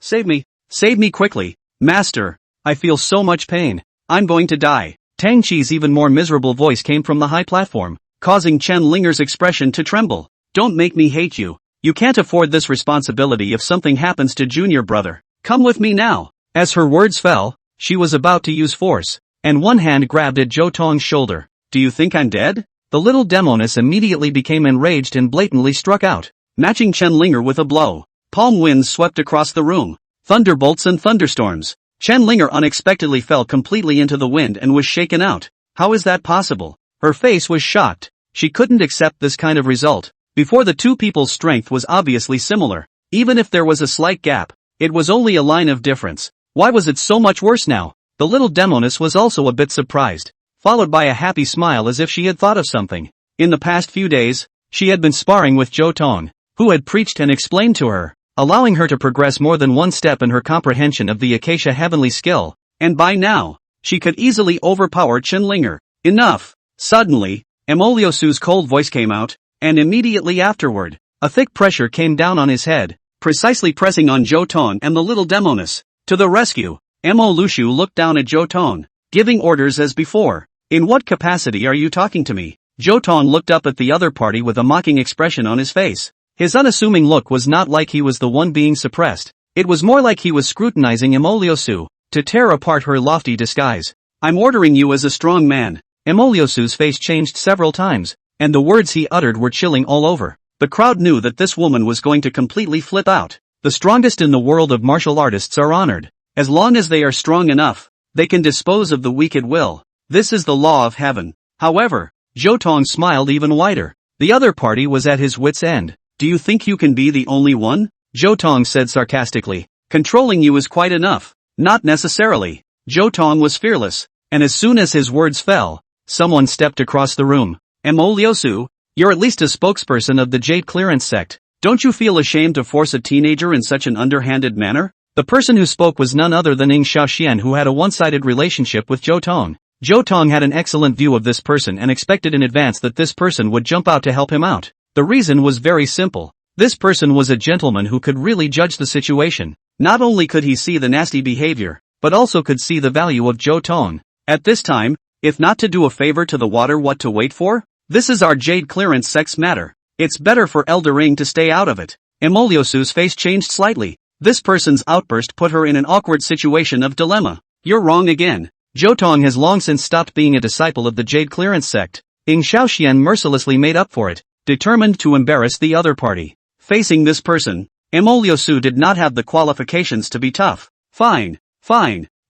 Save me quickly, master. I feel so much pain. I'm going to die. Tang Chi's even more miserable voice came from the high platform, causing Chen Linger's expression to tremble. Don't make me hate you. You can't afford this responsibility if something happens to junior brother. Come with me now. As her words fell, she was about to use force, and one hand grabbed at Zhou Tong's shoulder. Do you think I'm dead? The little demoness immediately became enraged and blatantly struck out, matching Chenlinger with a blow. Palm winds swept across the room. Thunderbolts and thunderstorms. Chenlinger unexpectedly fell completely into the wind and was shaken out. How is that possible? Her face was shocked. She couldn't accept this kind of result. Before, the two people's strength was obviously similar. Even if there was a slight gap, it was only a line of difference. Why was it so much worse now? The little demoness was also a bit surprised, followed by a happy smile as if she had thought of something. In the past few days, she had been sparring with Zhou Tong, who had preached and explained to her, allowing her to progress more than one step in her comprehension of the Acacia Heavenly skill, and by now, she could easily overpower Chenlinger. Enough! Suddenly, Emoliosu's cold voice came out, and immediately afterward, a thick pressure came down on his head, precisely pressing on Zhou Tong and the little demoness. To the rescue! Emoliosu looked down at Zhou Tong, giving orders as before. In what capacity are you talking to me? Zhou Tong looked up at the other party with a mocking expression on his face. His unassuming look was not like he was the one being suppressed. It was more like he was scrutinizing Emoliosu, to tear apart her lofty disguise. I'm ordering you as a strong man. Emoliosu's face changed several times, and the words he uttered were chilling all over. The crowd knew that this woman was going to completely flip out. The strongest in the world of martial artists are honored. As long as they are strong enough, they can dispose of the weak at will. This is the law of heaven. However, Zhou Tong smiled even wider. The other party was at his wits' end. Do you think you can be the only one? Zhou Tong said sarcastically. Controlling you is quite enough. Not necessarily. Zhou Tong was fearless, and as soon as his words fell, someone stepped across the room. Emoliosu, you're at least a spokesperson of the Jade Clearance sect. Don't you feel ashamed to force a teenager in such an underhanded manner? The person who spoke was none other than Ing Xiaoxian, who had a one-sided relationship with Zhou Tong. Zhou Tong had an excellent view of this person and expected in advance that this person would jump out to help him out. The reason was very simple. This person was a gentleman who could really judge the situation. Not only could he see the nasty behavior, but also could see the value of Zhou Tong. At this time, if not to do a favor to the water, what to wait for? This is our Jade Clearance sect's matter. It's better for Elder Ring to stay out of it. Emoliosu's face changed slightly. This person's outburst put her in an awkward situation of dilemma. You're wrong again. Zhou Tong has long since stopped being a disciple of the Jade Clearance sect. Ing Xiaoxian mercilessly made up for it, determined to embarrass the other party. Facing this person, Emoliosu did not have the qualifications to be tough. Fine.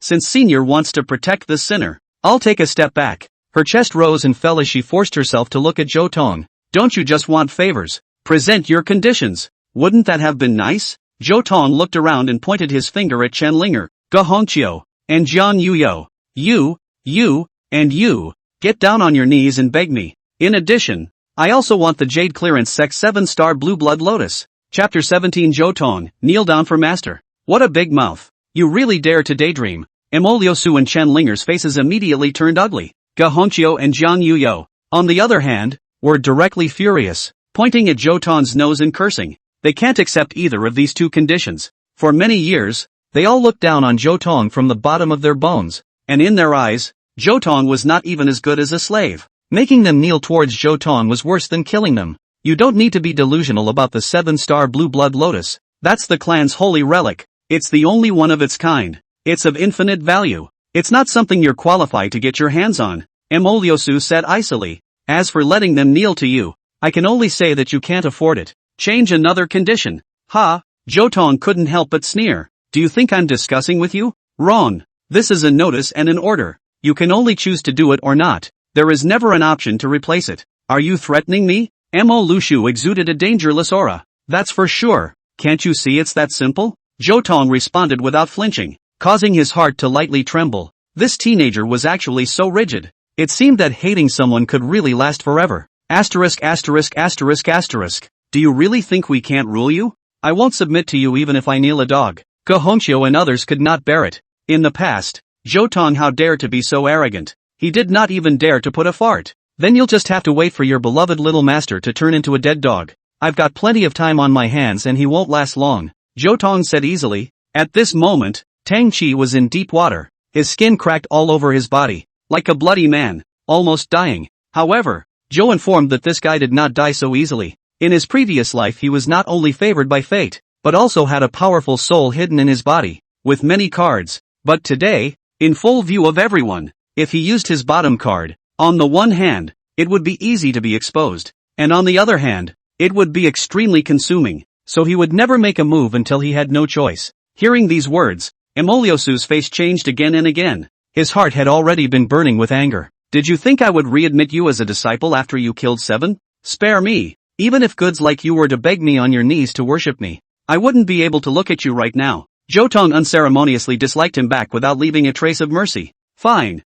Since Senior wants to protect this sinner, I'll take a step back. Her chest rose and fell as she forced herself to look at Zhou Tong. Don't you just want favors? Present your conditions. Wouldn't that have been nice? Zhou Tong looked around and pointed his finger at Chenlinger, Ge Hongqiu, and Jian Yuyo. You, and you, get down on your knees and beg me. In addition, I also want the Jade Clearance Sect 7-star Blue Blood Lotus. Chapter 17. Zhou Tong, kneel down for master. What a big mouth. You really dare to daydream. Emoliosu and Chenlinger's faces immediately turned ugly. Ge Hongqiu and Jian Yuyo, on the other hand, were directly furious, pointing at Zhou Tong's nose and cursing. They can't accept either of these two conditions. For many years, they all looked down on Zhou Tong from the bottom of their bones, and in their eyes, Zhou Tong was not even as good as a slave. Making them kneel towards Zhou Tong was worse than killing them. You don't need to be delusional about the 7-star Blue Blood Lotus. That's the clan's holy relic. It's the only one of its kind. It's of infinite value. It's not something you're qualified to get your hands on, Emoliosu said icily. As for letting them kneel to you, I can only say that you can't afford it. Change another condition. Ha! Zhou Tong couldn't help but sneer. Do you think I'm discussing with you? Wrong. This is a notice and an order. You can only choose to do it or not. There is never an option to replace it. Are you threatening me? Emoliosu exuded a dangerous aura. That's for sure. Can't you see it's that simple? Zhou Tong responded without flinching, causing his heart to lightly tremble. This teenager was actually so rigid. It seemed that hating someone could really last forever. Asterisk. Do you really think we can't rule you? I won't submit to you even if I kneel a dog. Ge Hongqiu and others could not bear it. In the past, Zhou Tong how dare to be so arrogant. He did not even dare to put a fart. Then you'll just have to wait for your beloved little master to turn into a dead dog. I've got plenty of time on my hands and he won't last long, Zhou Tong said easily. At this moment, Tang Qi was in deep water. His skin cracked all over his body, like a bloody man, almost dying. However, Zhou informed that this guy did not die so easily. In his previous life he was not only favored by fate, but also had a powerful soul hidden in his body, with many cards. But today, in full view of everyone, if he used his bottom card, on the one hand, it would be easy to be exposed, and on the other hand, it would be extremely consuming, so he would never make a move until he had no choice. Hearing these words, Emoliosu's face changed again and again. His heart had already been burning with anger. Did you think I would readmit you as a disciple after you killed 7? Spare me. Even if goods like you were to beg me on your knees to worship me, I wouldn't be able to look at you right now. Zhou Tong unceremoniously disliked him back without leaving a trace of mercy. Fine,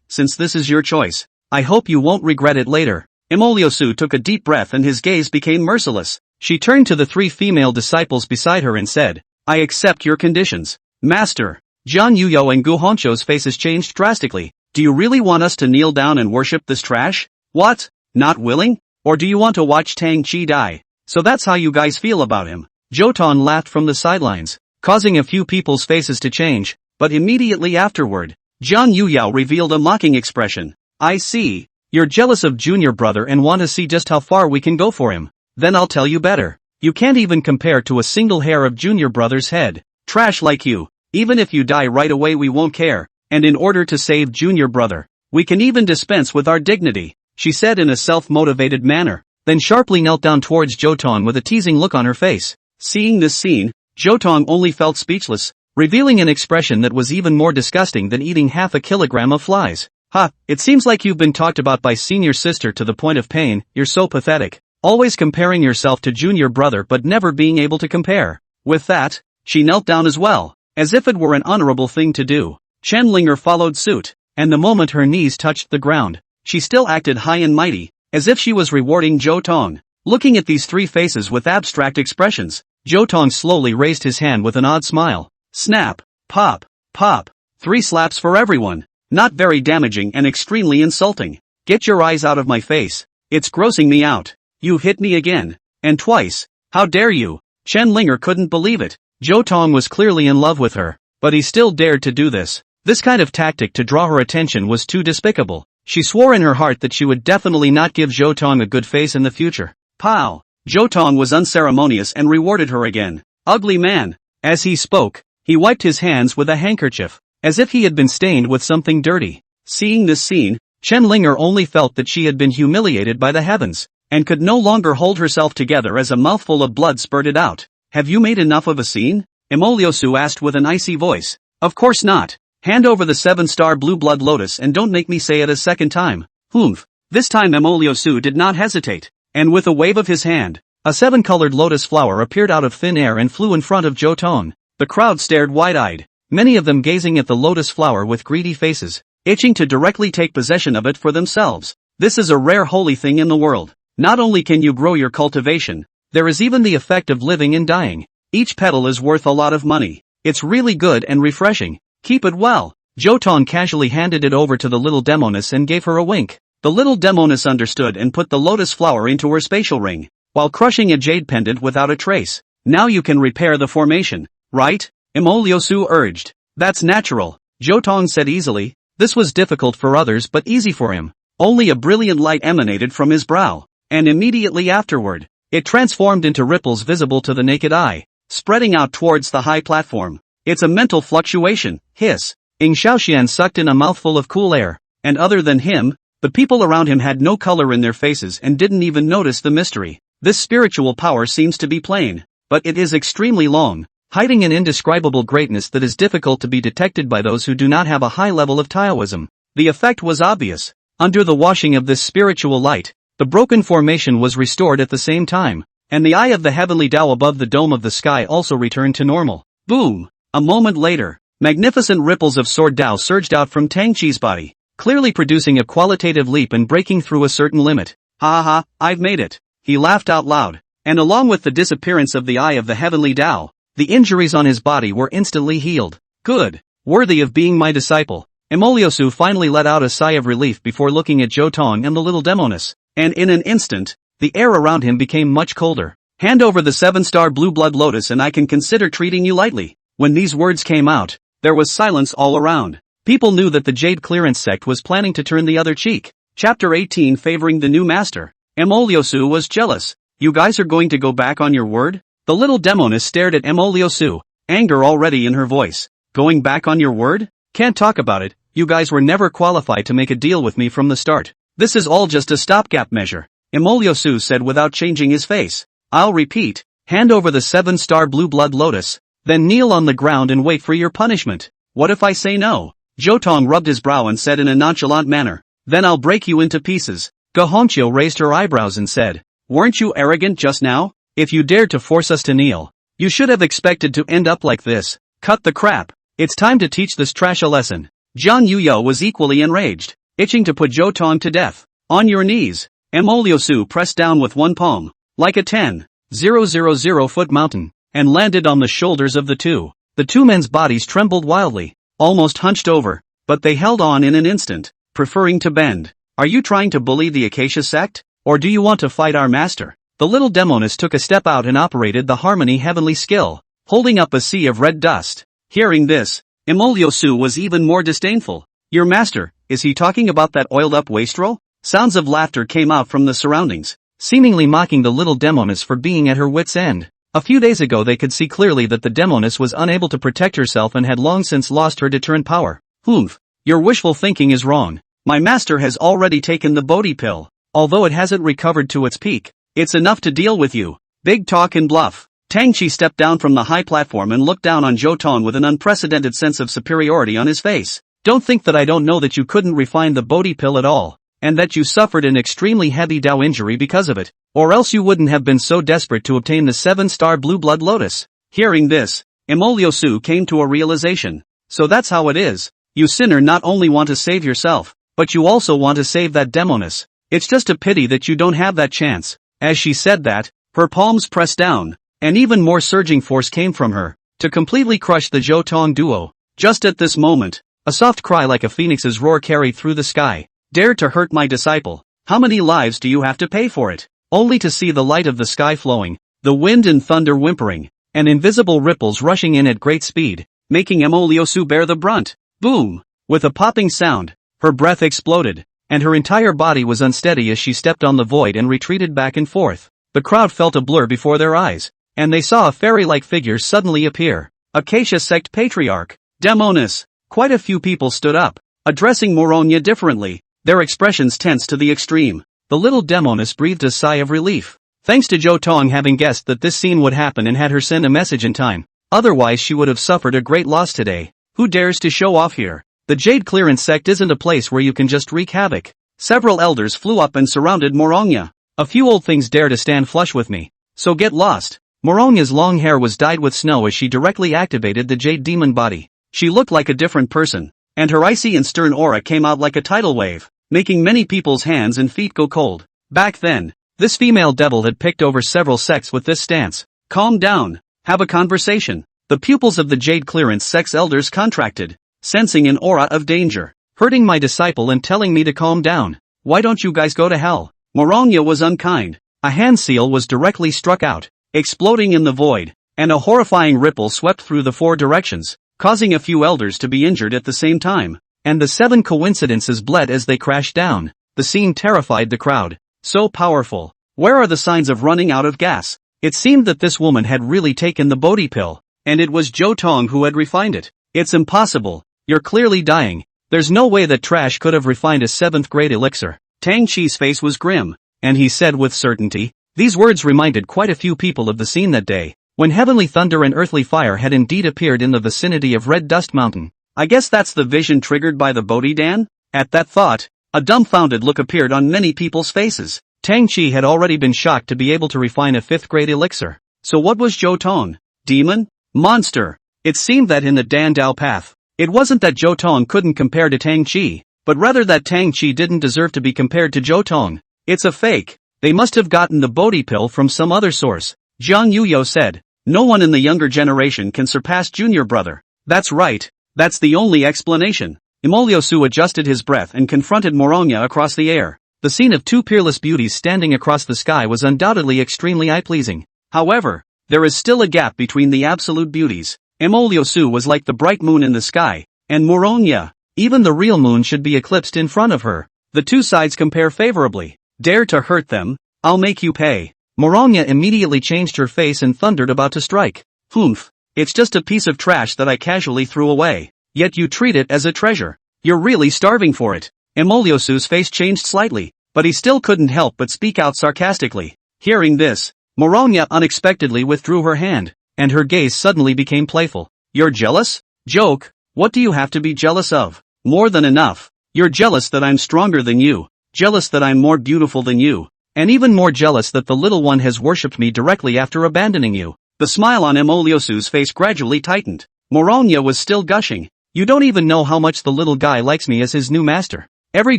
since this is your choice, I hope you won't regret it later. Emoliosu took a deep breath and his gaze became merciless. She turned to the 3 female disciples beside her and said, I accept your conditions. Master. Jian Yuyo and Gu Hongqiu's faces changed drastically. Do you really want us to kneel down and worship this trash? What? Not willing? Or do you want to watch Tang Qi die? So that's how you guys feel about him. Zhou Tong laughed from the sidelines, causing a few people's faces to change, but immediately afterward, Jian Yuyao revealed a mocking expression. I see. You're jealous of junior brother and want to see just how far we can go for him. Then I'll tell you better. You can't even compare to a single hair of junior brother's head. Trash like you. Even if you die right away we won't care, and in order to save junior brother, we can even dispense with our dignity, she said in a self-motivated manner, then sharply knelt down towards Zhou Tong with a teasing look on her face. Seeing this scene, Zhou Tong only felt speechless, revealing an expression that was even more disgusting than eating half a kilogram of flies. Ha, it seems like you've been talked about by senior sister to the point of pain. You're so pathetic, always comparing yourself to junior brother but never being able to compare. With that, she knelt down as well, as if it were an honorable thing to do. Chen Linger followed suit, and the moment her knees touched the ground, she still acted high and mighty, as if she was rewarding Zhou Tong. Looking at these 3 faces with abstract expressions, Zhou Tong slowly raised his hand with an odd smile. Snap, pop, pop, 3 slaps for everyone. Not very damaging and extremely insulting. Get your eyes out of my face. It's grossing me out. You hit me again. And twice. How dare you? Chen Linger couldn't believe it. Zhou Tong was clearly in love with her, but he still dared to do this. This kind of tactic to draw her attention was too despicable. She swore in her heart that she would definitely not give Zhou Tong a good face in the future. Pow! Zhou Tong was unceremonious and rewarded her again. Ugly man. As he spoke, he wiped his hands with a handkerchief, as if he had been stained with something dirty. Seeing this scene, Chen Linger only felt that she had been humiliated by the heavens, and could no longer hold herself together as a mouthful of blood spurted out. Have you made enough of a scene? Emoliosu asked with an icy voice. Of course not. Hand over the 7-star blue blood lotus and don't make me say it a second time. Humph. This time Emoliosu did not hesitate, and with a wave of his hand, a 7-colored lotus flower appeared out of thin air and flew in front of Zhou Tong. The crowd stared wide-eyed, many of them gazing at the lotus flower with greedy faces, itching to directly take possession of it for themselves. This is a rare holy thing in the world. Not only can you grow your cultivation, there is even the effect of living and dying. Each petal is worth a lot of money. It's really good and refreshing. Keep it well. Zhou Tong casually handed it over to the little demoness and gave her a wink. The little demoness understood and put the lotus flower into her spatial ring, while crushing a jade pendant without a trace. Now you can repair the formation, right? Emoliosu urged. That's natural, Zhou Tong said easily. This was difficult for others but easy for him. Only a brilliant light emanated from his brow, and immediately afterward, it transformed into ripples visible to the naked eye, spreading out towards the high platform. It's a mental fluctuation, hiss. Ing Shaoxian sucked in a mouthful of cool air, and other than him, the people around him had no color in their faces and didn't even notice the mystery. This spiritual power seems to be plain, but it is extremely long, hiding an indescribable greatness that is difficult to be detected by those who do not have a high level of Taoism. The effect was obvious. Under the washing of this spiritual light, the broken formation was restored at the same time, and the eye of the heavenly Tao above the dome of the sky also returned to normal. Boom! A moment later, magnificent ripples of sword Tao surged out from Tang Qi's body, clearly producing a qualitative leap and breaking through a certain limit. Ha ha, I've made it. He laughed out loud, and along with the disappearance of the eye of the heavenly Tao, the injuries on his body were instantly healed. Good. Worthy of being my disciple. Emoliosu finally let out a sigh of relief before looking at Zhou Tong and the little demoness, and in an instant, the air around him became much colder. Hand over the 7-star blue blood lotus and I can consider treating you lightly. When these words came out, there was silence all around. People knew that the Jade Clearance sect was planning to turn the other cheek. Chapter 18 Favoring the new master. Emoliosu was jealous. You guys are going to go back on your word? The little demoness stared at Emoliosu, anger already in her voice. Going back on your word? Can't talk about it, you guys were never qualified to make a deal with me from the start. This is all just a stopgap measure, Emoliosu said without changing his face. I'll repeat, hand over the 7-star blue blood lotus, then kneel on the ground and wait for your punishment. What if I say no? Zhou Tong rubbed his brow and said in a nonchalant manner, then I'll break you into pieces. Ge Hongqiu raised her eyebrows and said, weren't you arrogant just now? If you dared to force us to kneel, you should have expected to end up like this. Cut the crap. It's time to teach this trash a lesson. Jiang Yuyo was equally enraged, itching to put Zhou Tong to death. On your knees. Emoliosu pressed down with one palm, like a 10,000-foot mountain, and landed on the shoulders of the two. The two men's bodies trembled wildly, almost hunched over, but they held on in an instant, preferring to bend. Are you trying to bully the Acacia sect? Or do you want to fight our master? The little demoness took a step out and operated the harmony heavenly skill, holding up a sea of red dust. Hearing this, Emoliosu was even more disdainful. Your master, is he talking about that oiled-up wastrel? Sounds of laughter came out from the surroundings, seemingly mocking the little demoness for being at her wit's end. A few days ago they could see clearly that the demoness was unable to protect herself and had long since lost her deterrent power. Humph, your wishful thinking is wrong. My master has already taken the Bodhi pill. Although it hasn't recovered to its peak, it's enough to deal with you. Big talk and bluff. Tang Chi stepped down from the high platform and looked down on Zhou Tong with an unprecedented sense of superiority on his face. Don't think that I don't know that you couldn't refine the Bodhi pill at all, and that you suffered an extremely heavy Dao injury because of it, or else you wouldn't have been so desperate to obtain the 7-star blue blood lotus. Hearing this, Emoliosu came to a realization. So that's how it is. You sinner not only want to save yourself, but you also want to save that demoness. It's just a pity that you don't have that chance. As she said that, her palms pressed down, and even more surging force came from her, to completely crush the Zhou Tong duo. Just at this moment, a soft cry like a phoenix's roar carried through the sky. Dare to hurt my disciple. How many lives do you have to pay for it? Only to see the light of the sky flowing, the wind and thunder whimpering, and invisible ripples rushing in at great speed, making Emoliosu bear the brunt. Boom! With a popping sound, her breath exploded, and her entire body was unsteady as she stepped on the void and retreated back and forth. The crowd felt a blur before their eyes, and they saw a fairy-like figure suddenly appear. Acacia sect patriarch, Demoness. Quite a few people stood up, addressing Moronia differently, their expressions tense to the extreme. The little demoness breathed a sigh of relief, thanks to Zhou Tong having guessed that this scene would happen and had her send a message in time. Otherwise she would have suffered a great loss today. Who dares to show off here? The Jade Clearance sect isn't a place where you can just wreak havoc. Several elders flew up and surrounded Moronia. A few old things dare to stand flush with me. So get lost. Moronia's long hair was dyed with snow as she directly activated the Jade Demon body. She looked like a different person, and her icy and stern aura came out like a tidal wave, making many people's hands and feet go cold. Back then, this female devil had picked over several sects with this stance. Calm down. Have a conversation. The pupils of the Jade Clearance sect's elders contracted, sensing an aura of danger, hurting my disciple and telling me to calm down. Why don't you guys go to hell? Moronia was unkind. A hand seal was directly struck out, exploding in the void, and a horrifying ripple swept through the 4 directions, causing a few elders to be injured at the same time, and the 7 coincidences bled as they crashed down. The scene terrified the crowd. So powerful. Where are the signs of running out of gas? It seemed that this woman had really taken the Bodhi pill, and it was Zhou Tong who had refined it. It's impossible. You're clearly dying. There's no way that trash could have refined a 7th grade elixir. Tang Chi's face was grim, and he said with certainty. These words reminded quite a few people of the scene that day, when heavenly thunder and earthly fire had indeed appeared in the vicinity of Red Dust Mountain. I guess that's the vision triggered by the Bodhi Dan? At that thought, a dumbfounded look appeared on many people's faces. Tang Chi had already been shocked to be able to refine a 5th grade elixir. So what was Zhou Tong? Demon? Monster? It seemed that in the Dan Dao path, it wasn't that Zhou Tong couldn't compare to Tang Chi, but rather that Tang Chi didn't deserve to be compared to Zhou Tong. It's a fake. They must have gotten the Bodhi pill from some other source. Jiang Yuyo said. No one in the younger generation can surpass junior brother. That's right. That's the only explanation. Emoliosu adjusted his breath and confronted Moronia across the air. The scene of 2 peerless beauties standing across the sky was undoubtedly extremely eye-pleasing. However, there is still a gap between the absolute beauties. Emoliosu was like the bright moon in the sky, and Moronia, even the real moon should be eclipsed in front of her. The two sides compare favorably. Dare to hurt them? I'll make you pay. Morongya immediately changed her face and thundered, about to strike. Humph. It's just a piece of trash that I casually threw away. Yet you treat it as a treasure. You're really starving for it. Emoliosu's face changed slightly, but he still couldn't help but speak out sarcastically. Hearing this, Morongya unexpectedly withdrew her hand, and her gaze suddenly became playful. You're jealous? Joke. What do you have to be jealous of? More than enough. You're jealous that I'm stronger than you, jealous that I'm more beautiful than you, and even more jealous that the little one has worshipped me directly after abandoning you. The smile on Emoliosu's face gradually tightened. Morongya was still gushing. You don't even know how much the little guy likes me as his new master. Every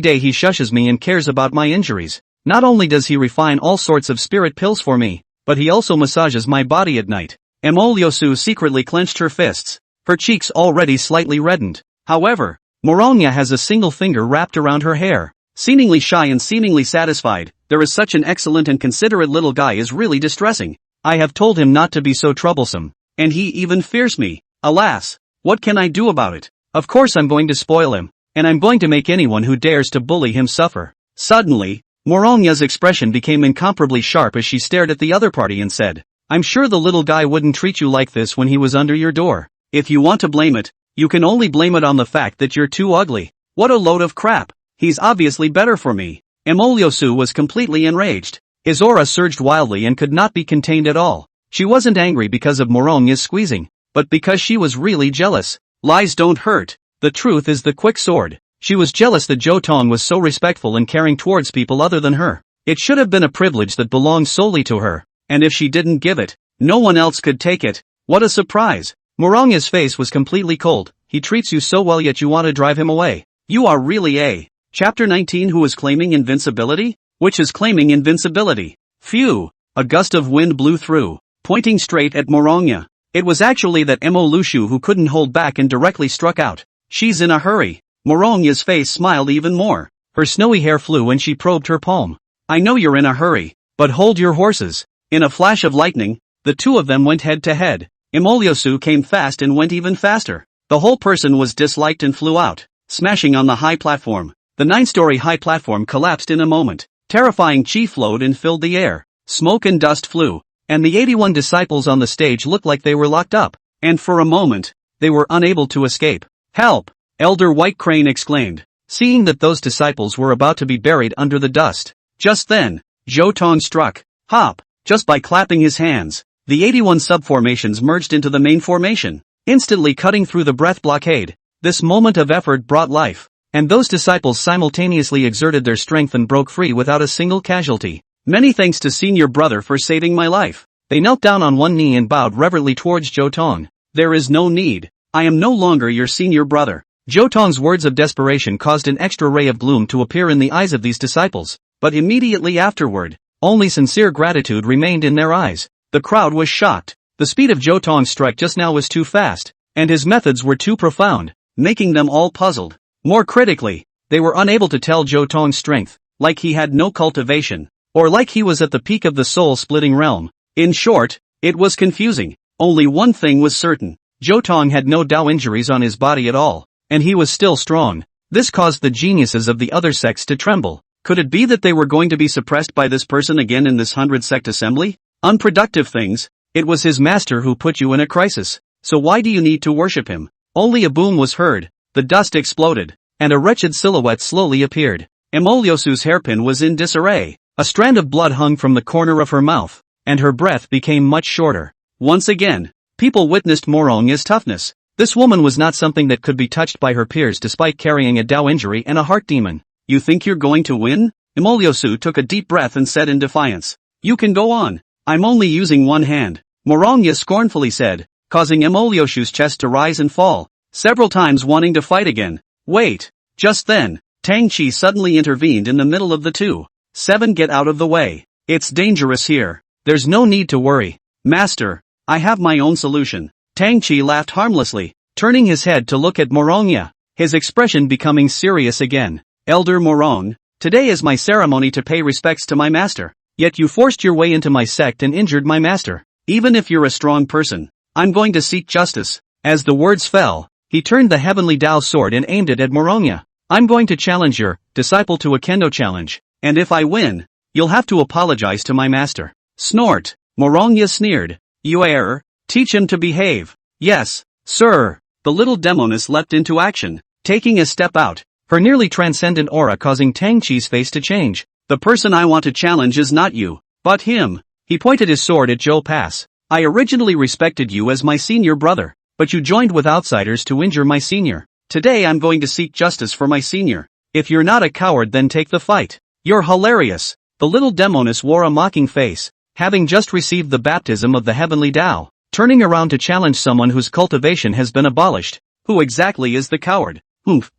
day he shushes me and cares about my injuries. Not only does he refine all sorts of spirit pills for me, but he also massages my body at night. Emoliosu secretly clenched her fists. Her cheeks already slightly reddened. However, Morongya has a single finger wrapped around her hair. Seemingly shy and seemingly satisfied, there is such an excellent and considerate little guy is really distressing. I have told him not to be so troublesome, and he even fears me. Alas, what can I do about it? Of course I'm going to spoil him, and I'm going to make anyone who dares to bully him suffer. Suddenly, Morongya's expression became incomparably sharp as she stared at the other party and said, I'm sure the little guy wouldn't treat you like this when he was under your door. If you want to blame it, you can only blame it on the fact that you're too ugly. What a load of crap. He's obviously better for me. Emoliosu was completely enraged. His aura surged wildly and could not be contained at all. She wasn't angry because of Morongya's squeezing, but because she was really jealous. Lies don't hurt. The truth is the quick sword. She was jealous that Zhou Tong was so respectful and caring towards people other than her. It should have been a privilege that belonged solely to her, and if she didn't give it, no one else could take it. What a surprise. Morongya's face was completely cold. He treats you so well yet you want to drive him away. You are really a... Chapter 19. Who is claiming invincibility? Which is claiming invincibility? Phew! A gust of wind blew through, pointing straight at Morongya. It was actually that Emoliosu who couldn't hold back and directly struck out. She's in a hurry. Morongya's face smiled even more. Her snowy hair flew when she probed her palm. I know you're in a hurry, but hold your horses. In a flash of lightning, the two of them went head to head. Emoliosu came fast and went even faster. The whole person was disliked and flew out, smashing on the high platform. The 9-story high platform collapsed in a moment. Terrifying chi flowed and filled the air. Smoke and dust flew, and the 81 disciples on the stage looked like they were locked up, and for a moment, they were unable to escape. Help! Elder White Crane exclaimed, seeing that those disciples were about to be buried under the dust. Just then, Zhou Tong struck. Hop! Just by clapping his hands, the 81 subformations merged into the main formation, instantly cutting through the breath blockade. This moment of effort brought life, and those disciples simultaneously exerted their strength and broke free without a single casualty. Many thanks to senior brother for saving my life. They knelt down on one knee and bowed reverently towards Zhou Tong. There is no need. I am no longer your senior brother. Zhou Tong's words of desperation caused an extra ray of gloom to appear in the eyes of these disciples, but immediately afterward, only sincere gratitude remained in their eyes. The crowd was shocked. The speed of Zhou Tong's strike just now was too fast, and his methods were too profound, making them all puzzled. More critically, they were unable to tell Zhou Tong's strength, like he had no cultivation, or like he was at the peak of the soul-splitting realm. In short, it was confusing. Only one thing was certain. Zhou Tong had no Dao injuries on his body at all, and he was still strong. This caused the geniuses of the other sects to tremble. Could it be that they were going to be suppressed by this person again in this 100-sect assembly? Unproductive things. It was his master who put you in a crisis, so why do you need to worship him? Only a boom was heard, the dust exploded, and a wretched silhouette slowly appeared. Emoliosu's hairpin was in disarray. A strand of blood hung from the corner of her mouth, and her breath became much shorter. Once again, people witnessed Morongya's toughness. This woman was not something that could be touched by her peers despite carrying a Dao injury and a heart demon. You think you're going to win? Emoliosu took a deep breath and said in defiance. You can go on. I'm only using one hand. Morongya scornfully said, causing Emoliosu's chest to rise and fall, several times wanting to fight again. Wait. Just then, Tang Chi suddenly intervened in the middle of the two. 7 Get out of the way. It's dangerous here. There's no need to worry. Master, I have my own solution. Tang Chi laughed harmlessly, turning his head to look at Morongya, his expression becoming serious again. Elder Morong, today is my ceremony to pay respects to my master. Yet you forced your way into my sect and injured my master. Even if you're a strong person, I'm going to seek justice. As the words fell, he turned the heavenly Dao sword and aimed it at Morongya. I'm going to challenge your disciple to a kendo challenge, and if I win, you'll have to apologize to my master. Snort. Morongya sneered. You error. Teach him to behave. Yes, sir. The little demoness leapt into action, taking a step out, her nearly transcendent aura causing Tang Chi's face to change. The person I want to challenge is not you, but him. He pointed his sword at Zhou Pass. I originally respected you as my senior brother, but you joined with outsiders to injure my senior. Today I'm going to seek justice for my senior. If you're not a coward, then take the fight. You're hilarious. The little demoness wore a mocking face, having just received the baptism of the heavenly Tao, turning around to challenge someone whose cultivation has been abolished. Who exactly is the coward?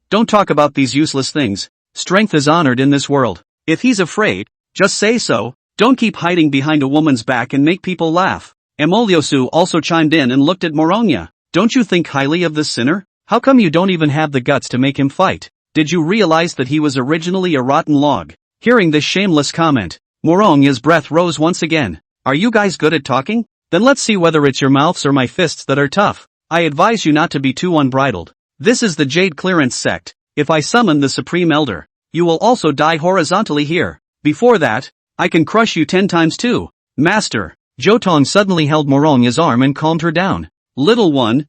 Don't talk about these useless things. Strength is honored in this world. If he's afraid, just say so. Don't keep hiding behind a woman's back and make people laugh. Emoliosu also chimed in and looked at Morongya. Don't you think highly of this sinner? How come you don't even have the guts to make him fight? Did you realize that he was originally a rotten log? Hearing this shameless comment, Morongya's breath rose once again. Are you guys good at talking? Then let's see whether it's your mouths or my fists that are tough. I advise you not to be too unbridled. This is the Jade Clearance sect. If I summon the Supreme Elder, you will also die horizontally here. Before that, I can crush you 10 times too. Master. Zhou Tong suddenly held Morongya's arm and calmed her down. Little one,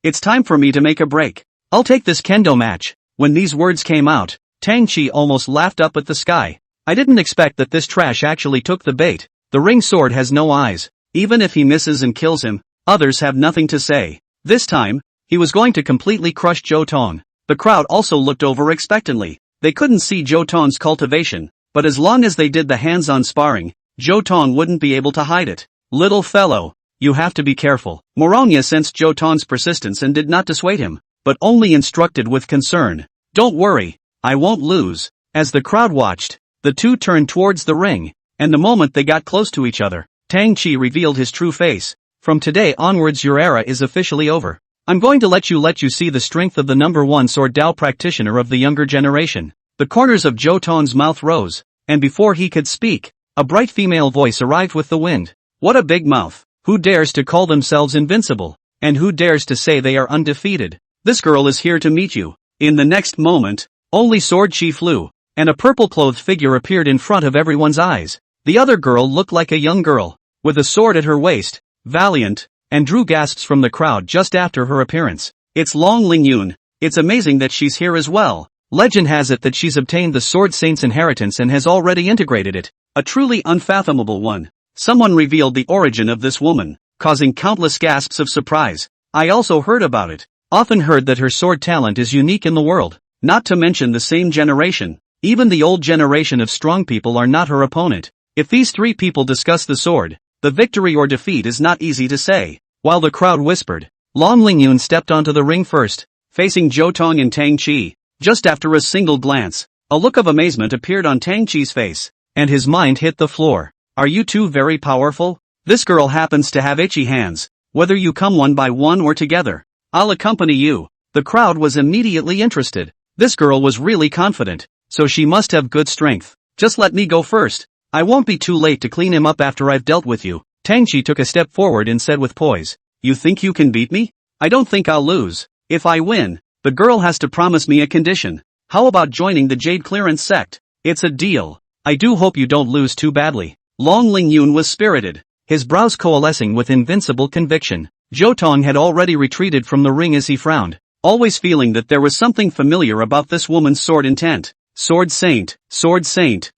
it's time for me to make a break. I'll take this kendo match. When these words came out, Tang Chi almost laughed up at the sky. I didn't expect that this trash actually took the bait. The ring sword has no eyes. Even if he misses and kills him, others have nothing to say. This time, he was going to completely crush Zhou Tong. The crowd also looked over expectantly. They couldn't see Zhou Tong's cultivation, but as long as they did the hands-on sparring, Zhou Tong wouldn't be able to hide it. Little fellow, you have to be careful. Morongya sensed Zhou Tong's persistence and did not dissuade him, but only instructed with concern. Don't worry, I won't lose. As the crowd watched, the two turned towards the ring, and the moment they got close to each other, Tang Chi revealed his true face. From today onwards your era is officially over. I'm going to let you see the strength of the #1 sword Dao practitioner of the younger generation. The corners of Zhou Tong's mouth rose, and before he could speak, a bright female voice arrived with the wind. What a big mouth! Who dares to call themselves invincible? And who dares to say they are undefeated? This girl is here to meet you. In the next moment, only sword chi flew, and a purple-clothed figure appeared in front of everyone's eyes. The other girl looked like a young girl, with a sword at her waist, valiant, and drew gasps from the crowd just after her appearance. It's Long Lingyun. It's amazing that she's here as well. Legend has it that she's obtained the Sword Saint's inheritance and has already integrated it. A truly unfathomable one. Someone revealed the origin of this woman, causing countless gasps of surprise. I also heard about it. Often heard that her sword talent is unique in the world. Not to mention the same generation. Even the old generation of strong people are not her opponent. If these three people discuss the sword, the victory or defeat is not easy to say. While the crowd whispered, Long Lingyun stepped onto the ring first, facing Zhou Tong and Tang Chi. Just after a single glance, a look of amazement appeared on Tang Chi's face, and his mind hit the floor. Are you two very powerful? This girl happens to have itchy hands. Whether you come one by one or together, I'll accompany you. The crowd was immediately interested. This girl was really confident, so she must have good strength. Just let me go first. I won't be too late to clean him up after I've dealt with you. Tang Chi took a step forward and said with poise, You think you can beat me? I don't think I'll lose. If I win, the girl has to promise me a condition. How about joining the Jade Clearance sect? It's a deal. I do hope you don't lose too badly. Long Lingyun was spirited, his brows coalescing with invincible conviction. Zhou Tong had already retreated from the ring as he frowned, always feeling that there was something familiar about this woman's sword intent. Sword Saint,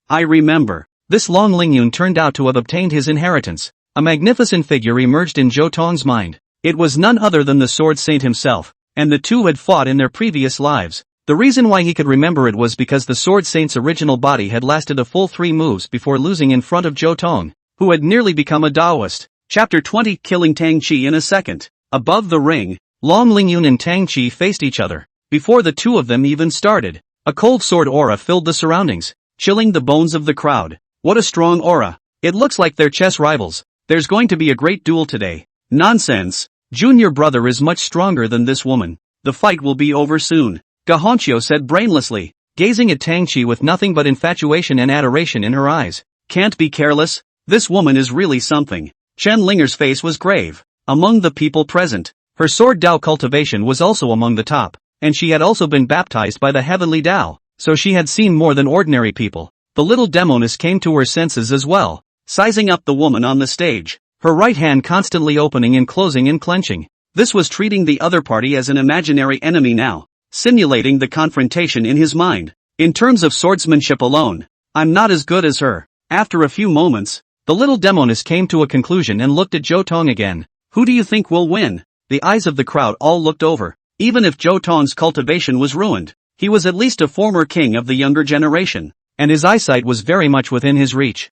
I remember. This Long Lingyun turned out to have obtained his inheritance. A magnificent figure emerged in Zhou Tong's mind. It was none other than the Sword Saint himself, and the two had fought in their previous lives. The reason why he could remember it was because the Sword Saint's original body had lasted a full 3 moves before losing in front of Zhou Tong, who had nearly become a Taoist. Chapter 20 Killing Tang Chi in a second. Above the ring, Long Lingyun and Tang Chi faced each other. Before the two of them even started, a cold sword aura filled the surroundings, chilling the bones of the crowd. What a strong aura. It looks like they're chess rivals. There's going to be a great duel today. Nonsense. Junior brother is much stronger than this woman. The fight will be over soon. Gahonchio said brainlessly, gazing at Tang Chi with nothing but infatuation and adoration in her eyes. Can't be careless. This woman is really something. Chen Linger's face was grave. Among the people present, her sword Dao cultivation was also among the top, and she had also been baptized by the heavenly Dao, so she had seen more than ordinary people. The little demoness came to her senses as well. sizing up the woman on the stage, her right hand constantly opening and closing and clenching. This was treating the other party as an imaginary enemy now, simulating the confrontation in his mind. In terms of swordsmanship alone, I'm not as good as her. After a few moments, the little demoness came to a conclusion and looked at Zhou Tong again. Who do you think will win? The eyes of the crowd all looked over. Even if Zhou Tong's cultivation was ruined, he was at least a former king of the younger generation, and his eyesight was very much within his reach.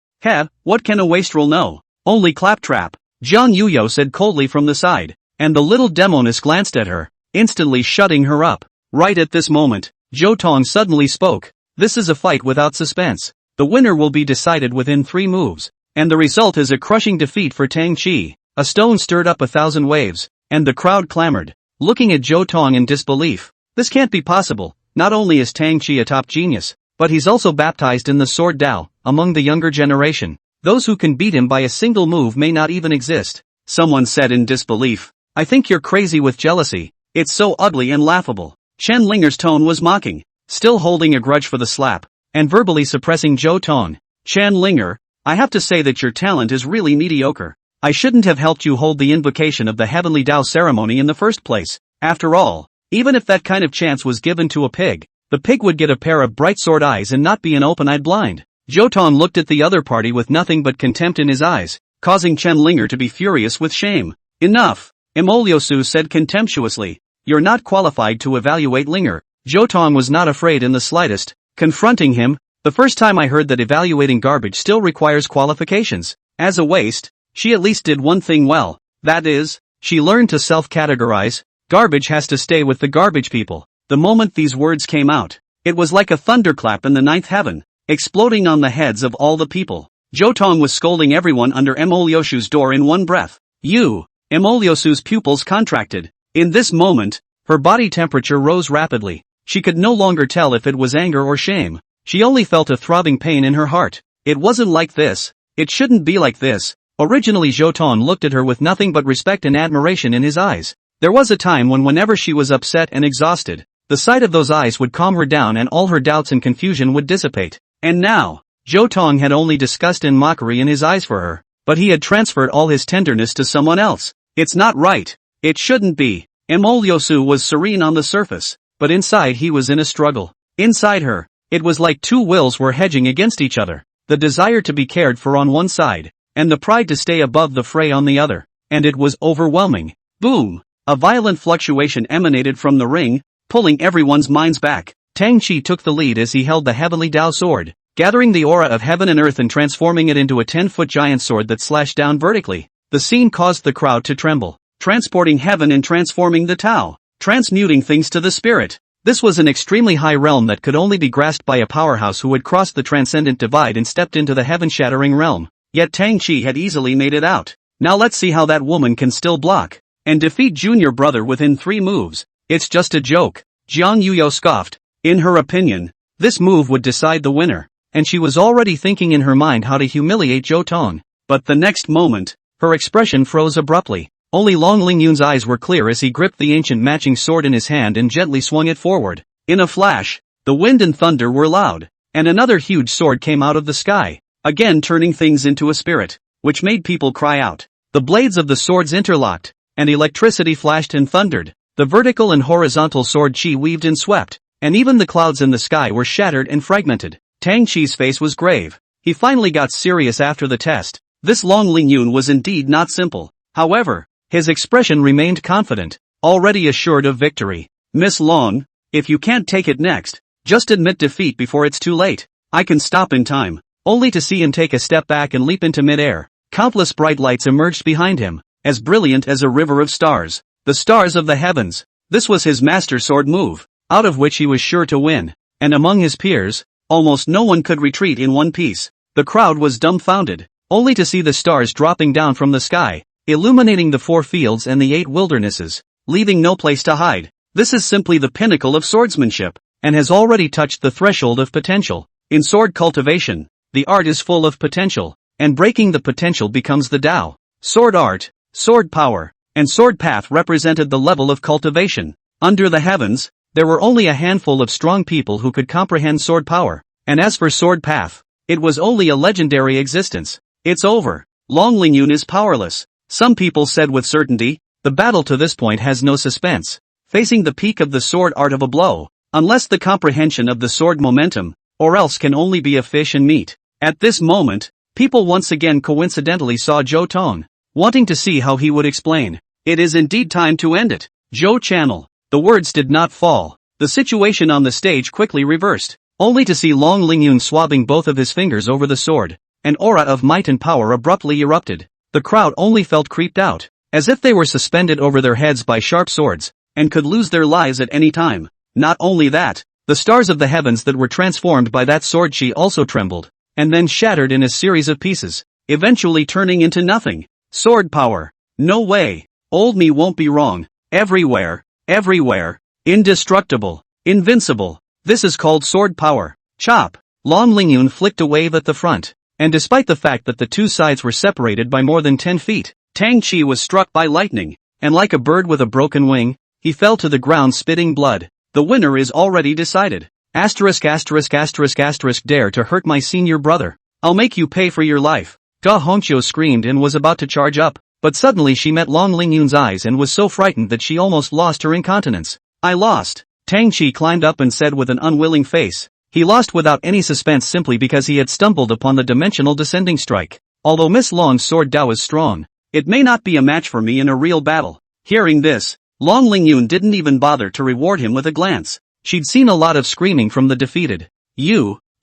What can a wastrel know? Only claptrap, Jiang Yuyo said coldly from the side, and the little demoness glanced at her, instantly shutting her up. Right at this moment, Zhou Tong suddenly spoke. This is a fight without suspense. The winner will be decided within 3 moves, and the result is a crushing defeat for Tang Qi. A stone stirred up 1,000 waves, and the crowd clamored, looking at Zhou Tong in disbelief. This can't be possible. Not only is Tang Qi a top genius, but he's also baptized in the sword Dao. Among the younger generation, those who can beat him by a single move may not even exist. Someone said in disbelief, I think you're crazy with jealousy. It's so ugly and laughable. Chen Linger's tone was mocking, still holding a grudge for the slap, and verbally suppressing Zhou Tong. Chen Linger, I have to say that your talent is really mediocre. I shouldn't have helped you hold the invocation of the heavenly Dao ceremony in the first place. After all, even if that kind of chance was given to a pig, the pig would get a pair of bright sword eyes and not be an open-eyed blind. Zhou Tong looked at the other party with nothing but contempt in his eyes, causing Chen Linger to be furious with shame. Enough, Emoliosu said contemptuously. You're not qualified to evaluate Linger. Zhou Tong was not afraid in the slightest, confronting him. The first time I heard that evaluating garbage still requires qualifications. As a waste, she at least did one thing well. That is, she learned to self-categorize. Garbage has to stay with the garbage people. The moment these words came out, it was like a thunderclap in the 9th heaven, exploding on the heads of all the people. Zhou Tong was scolding everyone under Emoliosu's door in one breath. Emoliosu's pupils contracted. In this moment, her body temperature rose rapidly. She could no longer tell if it was anger or shame. She only felt a throbbing pain in her heart. It wasn't like this. It shouldn't be like this. Originally Zhou Tong looked at her with nothing but respect and admiration in his eyes. There was a time when whenever she was upset and exhausted, the sight of those eyes would calm her down and all her doubts and confusion would dissipate. And now, Zhou Tong had only disgust and mockery in his eyes for her, but he had transferred all his tenderness to someone else. It's not right. It shouldn't be. Emoliosu was serene on the surface, but inside he was in a struggle. Inside her, it was like 2 wills were hedging against each other, the desire to be cared for on one side, and the pride to stay above the fray on the other, and it was overwhelming. Boom! A violent fluctuation emanated from the ring, pulling everyone's minds back. Tang Qi took the lead as he held the heavenly Dao sword, gathering the aura of heaven and earth and transforming it into a 10-foot giant sword that slashed down vertically. The scene caused the crowd to tremble, transporting heaven and transforming the Tao, transmuting things to the spirit. This was an extremely high realm that could only be grasped by a powerhouse who had crossed the transcendent divide and stepped into the heaven-shattering realm. Yet Tang Qi had easily made it out. Now let's see how that woman can still block and defeat junior brother within 3 moves. It's just a joke. Jiang Yuyo scoffed. In her opinion, this move would decide the winner, and she was already thinking in her mind how to humiliate Zhou Tong. But the next moment, her expression froze abruptly. Only Long Lingyun's eyes were clear as he gripped the ancient matching sword in his hand and gently swung it forward. In a flash, the wind and thunder were loud, and another huge sword came out of the sky, again turning things into a spirit, which made people cry out. The blades of the swords interlocked, and electricity flashed and thundered. The vertical and horizontal sword chi weaved and swept, and even the clouds in the sky were shattered and fragmented. Tang Qi's face was grave. He finally got serious after the test. This Long Lingyun was indeed not simple. However, his expression remained confident, already assured of victory. Miss Long, if you can't take it next, just admit defeat before it's too late. I can stop in time. Only to see him take a step back and leap into midair. Countless bright lights emerged behind him, as brilliant as a river of stars. The stars of the heavens. This was his master sword move, out of which he was sure to win. And among his peers, almost no one could retreat in one piece. The crowd was dumbfounded, only to see the stars dropping down from the sky, illuminating the 4 fields and the 8 wildernesses, leaving no place to hide. This is simply the pinnacle of swordsmanship, and has already touched the threshold of potential. In sword cultivation, the art is full of potential, and breaking the potential becomes the Tao. Sword art, sword power, and sword path represented the level of cultivation. Under the heavens, there were only a handful of strong people who could comprehend sword power, and as for sword path, it was only a legendary existence. It's over. Long Lingyun is powerless. Some people said with certainty, the battle to this point has no suspense. Facing the peak of the sword art of a blow, unless the comprehension of the sword momentum, or else can only be a fish and meat. At this moment, people once again coincidentally saw Zhou Tong, wanting to see how he would explain. It is indeed time to end it. Zhou Channel. The words did not fall. The situation on the stage quickly reversed, only to see Long Lingyun swabbing both of his fingers over the sword. An aura of might and power abruptly erupted. The crowd only felt creeped out, as if they were suspended over their heads by sharp swords, and could lose their lives at any time. Not only that, the stars of the heavens that were transformed by that sword chi also trembled, and then shattered in a series of pieces, eventually turning into nothing. Sword power. No way. Old me won't be wrong. Everywhere. Everywhere. Indestructible. Invincible. This is called sword power. Chop. Long Lingyun flicked a wave at the front, and despite the fact that the two sides were separated by more than 10 feet, Tang Chi was struck by lightning, and like a bird with a broken wing, he fell to the ground spitting blood. The winner is already decided. Asterisk asterisk asterisk asterisk dare to hurt my senior brother. I'll make you pay for your life. Da Hongqiu screamed and was about to charge up, but suddenly she met Long Lingyun's eyes and was so frightened that she almost lost her incontinence. I lost. Tang Chi climbed up and said with an unwilling face. He lost without any suspense simply because he had stumbled upon the dimensional descending strike. Although Miss Long's sword Dao is strong, it may not be a match for me in a real battle. Hearing this, Long Lingyun didn't even bother to reward him with a glance. She'd seen a lot of screaming from the defeated.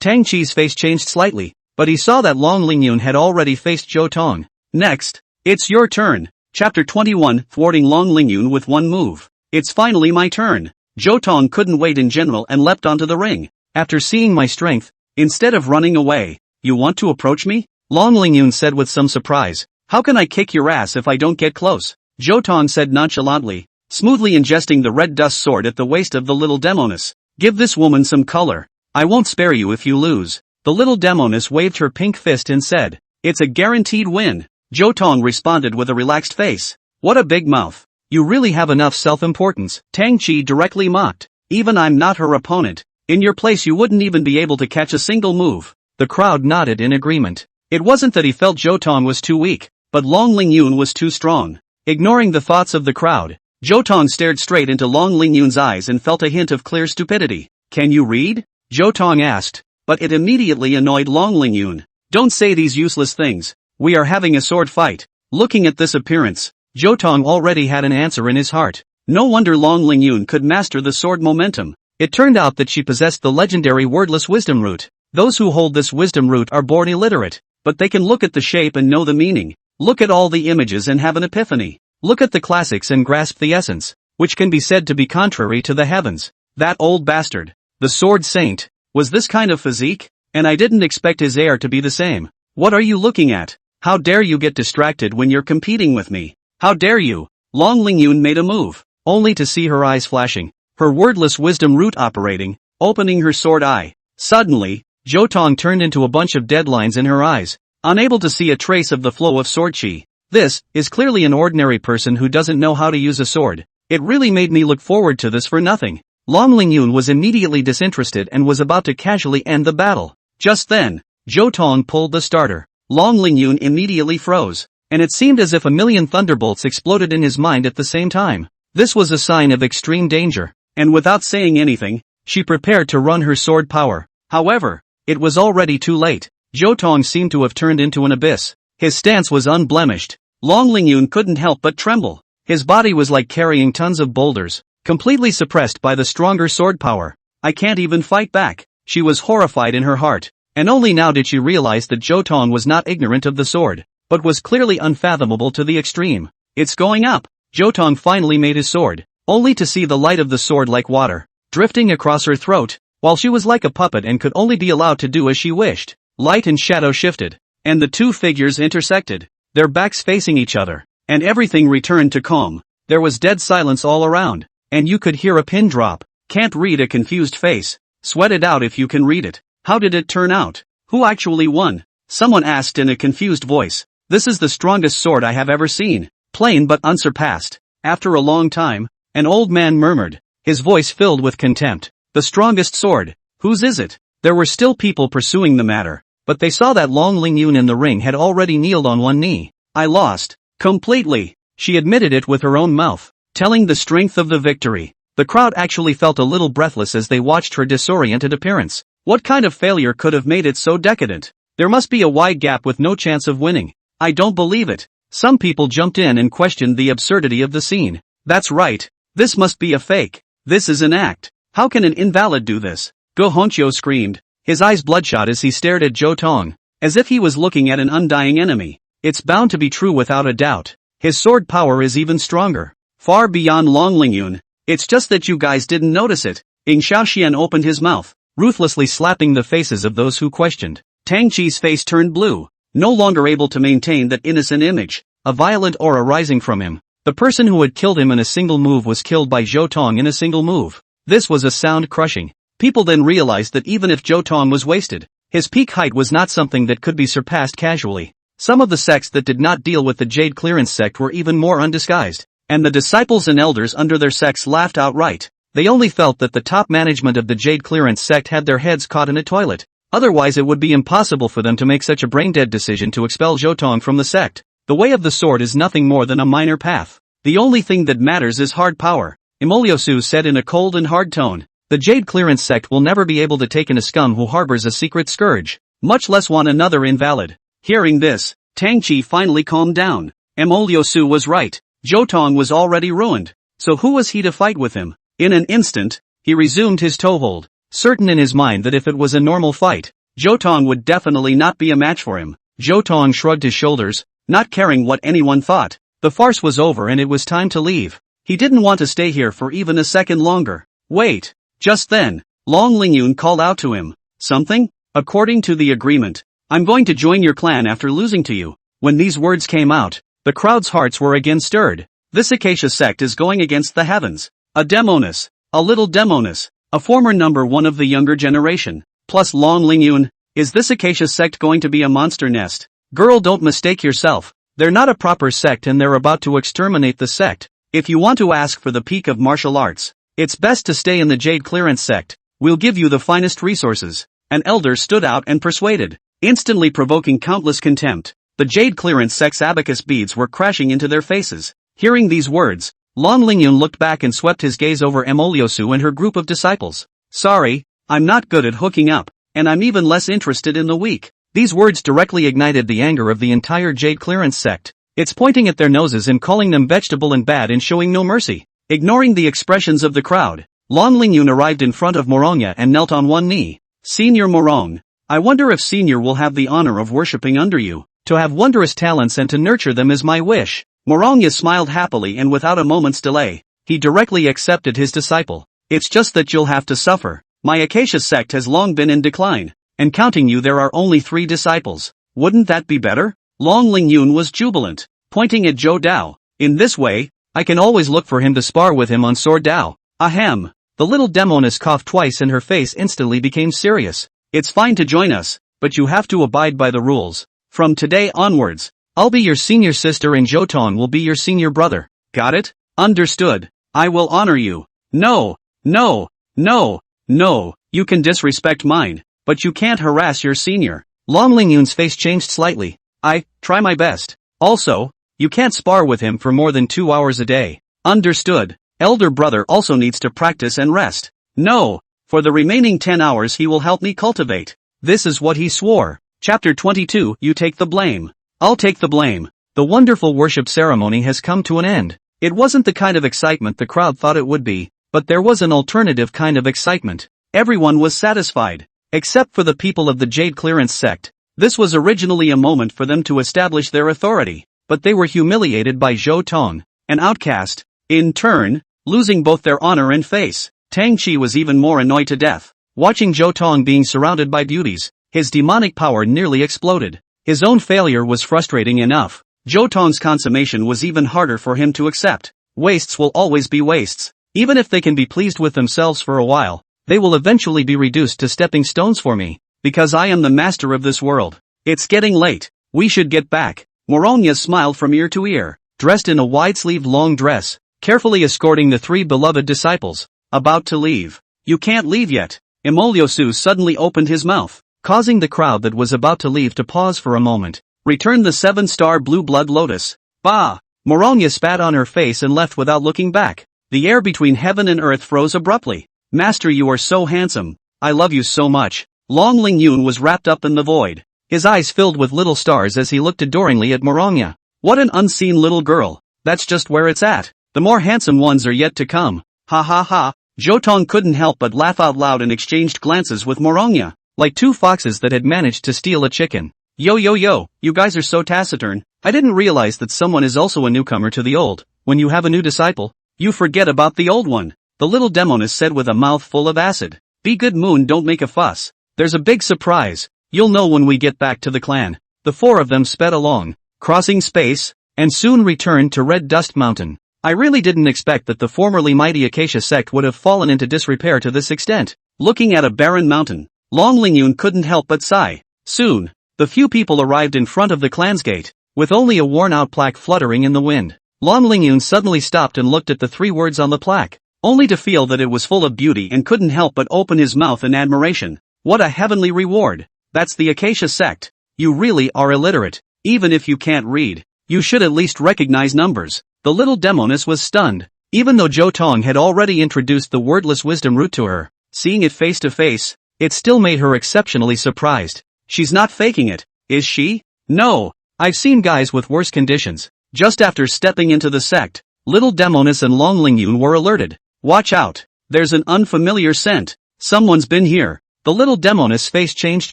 Tang Chi's face changed slightly, but he saw that Long Lingyun had already faced Zhou Tong. Next, it's your turn. Chapter 21, thwarting Long Lingyun with one move. It's finally my turn. Zhou Tong couldn't wait in general and leapt onto the ring. After seeing my strength, instead of running away, you want to approach me? Long Lingyun said with some surprise. How can I kick your ass if I don't get close? Zhou Tong said nonchalantly, smoothly ingesting the red dust sword at the waist of the little demoness. Give this woman some color. I won't spare you if you lose. The little demoness waved her pink fist and said, it's a guaranteed win. Zhou Tong responded with a relaxed face. What a big mouth. You really have enough self-importance. Tang Chi directly mocked. Even I'm not her opponent. In your place you wouldn't even be able to catch a single move. The crowd nodded in agreement. It wasn't that he felt Zhou Tong was too weak, but Long Lingyun was too strong. Ignoring the thoughts of the crowd, Zhou Tong stared straight into Long Lingyun's eyes and felt a hint of clear stupidity. Can you read? Zhou Tong asked, but it immediately annoyed Long Lingyun. Don't say these useless things. We are having a sword fight. Looking at this appearance, Zhou Tong already had an answer in his heart. No wonder Long Lingyun could master the sword momentum. It turned out that she possessed the legendary wordless wisdom root. Those who hold this wisdom root are born illiterate, but they can look at the shape and know the meaning. Look at all the images and have an epiphany. Look at the classics and grasp the essence, which can be said to be contrary to the heavens. That old bastard, the sword saint, was this kind of physique? And I didn't expect his heir to be the same. What are you looking at? How dare you get distracted when you're competing with me? How dare you? Long Lingyun made a move, only to see her eyes flashing, her wordless wisdom root operating, opening her sword eye. Suddenly, Zhou Tong turned into a bunch of dead lines in her eyes, unable to see a trace of the flow of sword chi. This is clearly an ordinary person who doesn't know how to use a sword. It really made me look forward to this for nothing. Long Lingyun was immediately disinterested and was about to casually end the battle. Just then, Zhou Tong pulled the starter. Long Lingyun immediately froze, and it seemed as if a million thunderbolts exploded in his mind at the same time. This was a sign of extreme danger, and without saying anything, she prepared to run her sword power. However, it was already too late. Zhou Tong seemed to have turned into an abyss. His stance was unblemished. Long Lingyun couldn't help but tremble. His body was like carrying tons of boulders, completely suppressed by the stronger sword power. I can't even fight back. She was horrified in her heart, and only now did she realize that Zhou Tong was not ignorant of the sword, but was clearly unfathomable to the extreme. It's going up. Zhou Tong finally made his sword, only to see the light of the sword like water, drifting across her throat, while she was like a puppet and could only be allowed to do as she wished. Light and shadow shifted, and the two figures intersected, their backs facing each other, and everything returned to calm. There was dead silence all around, and you could hear a pin drop. Can't read a confused face. Sweat it out if you can read it. How did it turn out? Who actually won? Someone asked in a confused voice. This is the strongest sword I have ever seen. Plain but unsurpassed. After a long time, an old man murmured, his voice filled with contempt. The strongest sword. Whose is it? There were still people pursuing the matter, but they saw that Long Lingyun in the ring had already kneeled on one knee. I lost. Completely. She admitted it with her own mouth, telling the strength of the victory. The crowd actually felt a little breathless as they watched her disoriented appearance. What kind of failure could have made it so decadent? There must be a wide gap with no chance of winning. I don't believe it. Some people jumped in and questioned the absurdity of the scene. That's right. This must be a fake. This is an act. How can an invalid do this? Go Honcho screamed, his eyes bloodshot as he stared at Zhou Tong, as if he was looking at an undying enemy. It's bound to be true without a doubt. His sword power is even stronger. Far beyond Long Lingyun. It's just that you guys didn't notice it. Ing Xiaoxian opened his mouth, ruthlessly slapping the faces of those who questioned. Tang Chi's face turned blue, no longer able to maintain that innocent image, a violent aura rising from him. The person who had killed him in a single move was killed by Zhou Tong in a single move. This was a sound crushing. People then realized that even if Zhou Tong was wasted, his peak height was not something that could be surpassed casually. Some of the sects that did not deal with the Jade Clearance sect were even more undisguised, and the disciples and elders under their sects laughed outright. They only felt that the top management of the Jade Clearance sect had their heads caught in a toilet. Otherwise it would be impossible for them to make such a brain-dead decision to expel Zhou Tong from the sect. The way of the sword is nothing more than a minor path. The only thing that matters is hard power, Emoliosu said in a cold and hard tone. The Jade Clearance sect will never be able to take in a scum who harbors a secret scourge, much less one another invalid. Hearing this, Tang Chi finally calmed down. Emoliosu was right. Zhou Tong was already ruined. So who was he to fight with him? In an instant, he resumed his toehold, certain in his mind that if it was a normal fight, Zhou Tong would definitely not be a match for him. Zhou Tong shrugged his shoulders, not caring what anyone thought. The farce was over and it was time to leave. He didn't want to stay here for even a second longer. Wait. Just then, Long Lingyun called out to him. Something? According to the agreement, I'm going to join your clan after losing to you. When these words came out, the crowd's hearts were again stirred. This Acacia sect is going against the heavens. A demoness. A little demoness. A former number one of the younger generation. Plus Long Lingyun. Is this Acacia sect going to be a monster nest? Girl, don't mistake yourself. They're not a proper sect and they're about to exterminate the sect. If you want to ask for the peak of martial arts, it's best to stay in the Jade Clearance sect. We'll give you the finest resources. An elder stood out and persuaded, instantly provoking countless contempt. The Jade Clearance sect's abacus beads were crashing into their faces. Hearing these words, Long Lingyun looked back and swept his gaze over Emoliosu and her group of disciples. Sorry, I'm not good at hooking up, and I'm even less interested in the weak. These words directly ignited the anger of the entire Jade Clearance sect. It's pointing at their noses and calling them vegetable and bad and showing no mercy. Ignoring the expressions of the crowd, Long Lingyun arrived in front of Morongya and knelt on one knee. Senior Morong, I wonder if Senior will have the honor of worshipping under you. To have wondrous talents and to nurture them is my wish. Morongya smiled happily and without a moment's delay, he directly accepted his disciple. It's just that you'll have to suffer. My Acacia sect has long been in decline, and counting you there are only 3 disciples. Wouldn't that be better? Long Lingyun was jubilant, pointing at Zhou Dao. In this way, I can always look for him to spar with him on Sword Dao. Ahem. The little demoness coughed twice and her face instantly became serious. It's fine to join us, but you have to abide by the rules. From today onwards, I'll be your senior sister and Zhou Tong will be your senior brother. Got it? Understood. I will honor you. No, no, no, no, you can disrespect mine, but you can't harass your senior. Long Lingyun's face changed slightly. I try my best. Also, you can't spar with him for more than 2 hours a day. Understood. Elder brother also needs to practice and rest. No, for the remaining 10 hours he will help me cultivate. This is what he swore. Chapter 22. You take the blame. I'll take the blame. The wonderful worship ceremony has come to an end. It wasn't the kind of excitement the crowd thought it would be, but there was an alternative kind of excitement. Everyone was satisfied, except for the people of the Jade Clearance sect. This was originally a moment for them to establish their authority, but they were humiliated by Zhou Tong, an outcast, in turn, losing both their honor and face. Tang Chi was even more annoyed to death. Watching Zhou Tong being surrounded by beauties, his demonic power nearly exploded. His own failure was frustrating enough. Zhou Tong's consummation was even harder for him to accept. Wastes will always be wastes. Even if they can be pleased with themselves for a while, they will eventually be reduced to stepping stones for me, because I am the master of this world. It's getting late. We should get back. Morongya smiled from ear to ear, dressed in a wide-sleeved long dress, carefully escorting the 3 beloved disciples, about to leave. You can't leave yet. Emoliosu suddenly opened his mouth. causing the crowd that was about to leave to pause for a moment. Return the 7-star blue blood lotus. Bah! Morongya spat on her face and left without looking back. The air between heaven and earth froze abruptly. Master, you are so handsome. I love you so much. Long Lingyun was wrapped up in the void. His eyes filled with little stars as he looked adoringly at Morongya. What an unseen little girl. That's just where it's at. The more handsome ones are yet to come. Ha ha ha. Zhou Tong couldn't help but laugh out loud and exchanged glances with Morongya, like two foxes that had managed to steal a chicken. Yo yo yo, you guys are so taciturn. I didn't realize that someone is also a newcomer to the old. When you have a new disciple, you forget about the old one. The little demoness said with a mouth full of acid. Be good, Moon, don't make a fuss. There's a big surprise. You'll know when we get back to the clan. The four of them sped along, crossing space, and soon returned to Red Dust Mountain. I really didn't expect that the formerly mighty Acacia sect would have fallen into disrepair to this extent. Looking at a barren mountain, Long Lingyun couldn't help but sigh. Soon, the few people arrived in front of the clan's gate, with only a worn-out plaque fluttering in the wind. Long Lingyun suddenly stopped and looked at the 3 words on the plaque, only to feel that it was full of beauty and couldn't help but open his mouth in admiration. What a heavenly reward! That's the Acacia sect. You really are illiterate. Even if you can't read, you should at least recognize numbers. The little demoness was stunned. Even though Zhou Tong had already introduced the wordless wisdom root to her, seeing it face to face, it still made her exceptionally surprised. She's not faking it, is she? No. I've seen guys with worse conditions. Just after stepping into the sect, little demoness and Long Lingyun were alerted. Watch out. There's an unfamiliar scent. Someone's been here. The little demoness' face changed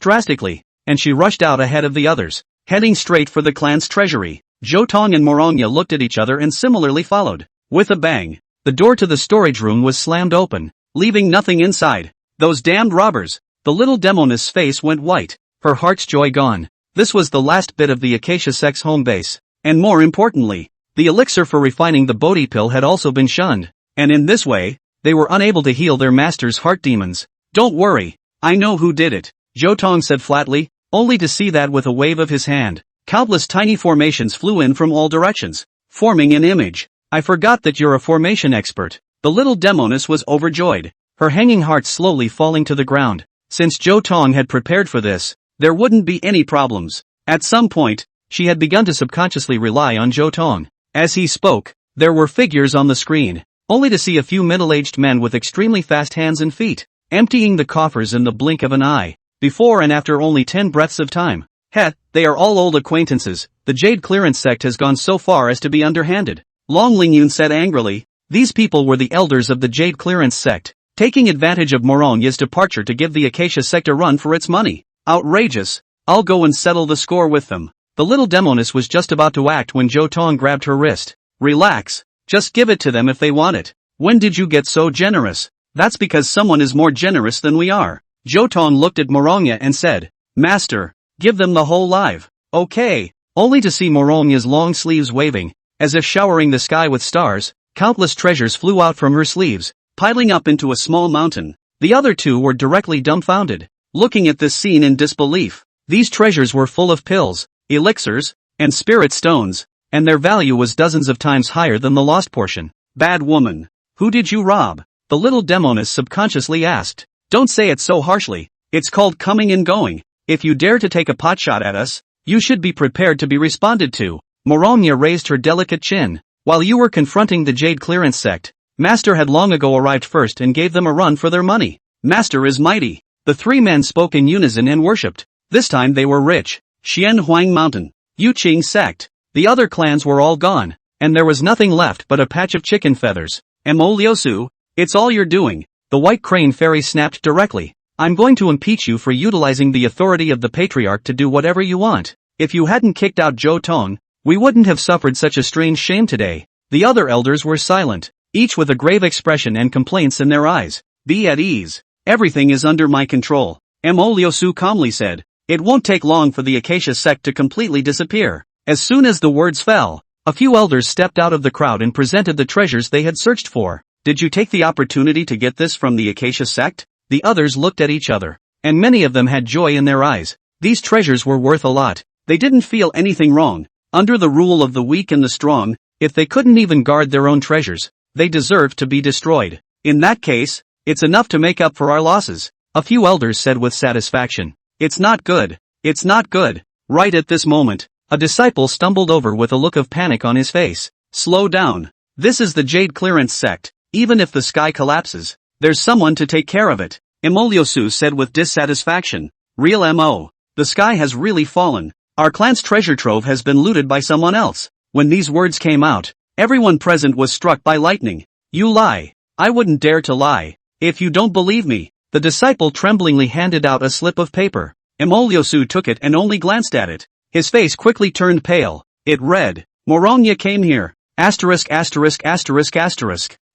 drastically, and she rushed out ahead of the others, heading straight for the clan's treasury. Zhou Tong and Morongya looked at each other and similarly followed. With a bang, the door to the storage room was slammed open, leaving nothing inside. Those damned robbers! The little demoness' face went white, her heart's joy gone. This was the last bit of the Acacia sect's home base, and more importantly, the elixir for refining the Bodhi pill had also been shunned, and in this way, they were unable to heal their master's heart demons. Don't worry. I know who did it, Zhou Tong said flatly, only to see that with a wave of his hand, countless tiny formations flew in from all directions, forming an image. I forgot that you're a formation expert. The little demoness was overjoyed, her hanging heart slowly falling to the ground. Since Zhou Tong had prepared for this, there wouldn't be any problems. At some point, she had begun to subconsciously rely on Zhou Tong. As he spoke, there were figures on the screen, only to see a few middle-aged men with extremely fast hands and feet, emptying the coffers in the blink of an eye, before and after only 10 breaths of time. Heh, they are all old acquaintances. The Jade Clearance sect has gone so far as to be underhanded. Long Lingyun said angrily. These people were the elders of the Jade Clearance sect, taking advantage of Morongya's departure to give the Acacia sect a run for its money. Outrageous. I'll go and settle the score with them. The little demoness was just about to act when Zhou Tong grabbed her wrist. Relax. Just give it to them if they want it. When did you get so generous? That's because someone is more generous than we are. Zhou Tong looked at Morongya and said, Master, give them the whole live. Okay. Only to see Morongya's long sleeves waving, as if showering the sky with stars, countless treasures flew out from her sleeves, piling up into a small mountain. The other two were directly dumbfounded, looking at this scene in disbelief. These treasures were full of pills, elixirs, and spirit stones, and their value was dozens of times higher than the lost portion. Bad woman. Who did you rob? The little demoness subconsciously asked. Don't say it so harshly. It's called coming and going. If you dare to take a potshot at us, you should be prepared to be responded to. Morongya raised her delicate chin. While you were confronting the Jade Clearance sect, Master had long ago arrived first and gave them a run for their money. Master is mighty. The 3 men spoke in unison and worshipped. This time they were rich. Xian Huang Mountain. Yuqing sect. The other clans were all gone, and there was nothing left but a patch of chicken feathers. Mo Liusu, it's all you're doing. The White Crane Fairy snapped directly. I'm going to impeach you for utilizing the authority of the Patriarch to do whatever you want. If you hadn't kicked out Zhou Tong, we wouldn't have suffered such a strange shame today. The other elders were silent, each with a grave expression and complaints in their eyes. Be at ease. Everything is under my control. Mo Liusu calmly said. It won't take long for the Acacia sect to completely disappear. As soon as the words fell, a few elders stepped out of the crowd and presented the treasures they had searched for. Did you take the opportunity to get this from the Acacia sect? The others looked at each other, and many of them had joy in their eyes. These treasures were worth a lot. They didn't feel anything wrong. Under the rule of the weak and the strong, if they couldn't even guard their own treasures, they deserved to be destroyed. In that case, it's enough to make up for our losses, a few elders said with satisfaction. It's not good. It's not good. Right at this moment, a disciple stumbled over with a look of panic on his face. Slow down. This is the Jade Clearance sect. Even if the sky collapses, there's someone to take care of it. Emoliosu said with dissatisfaction. Real MO. The sky has really fallen. Our clan's treasure trove has been looted by someone else. When these words came out, everyone present was struck by lightning. You lie. I wouldn't dare to lie. If you don't believe me. The disciple tremblingly handed out a slip of paper. Emoliosu took it and only glanced at it. His face quickly turned pale. It read, Morongya came here. *********.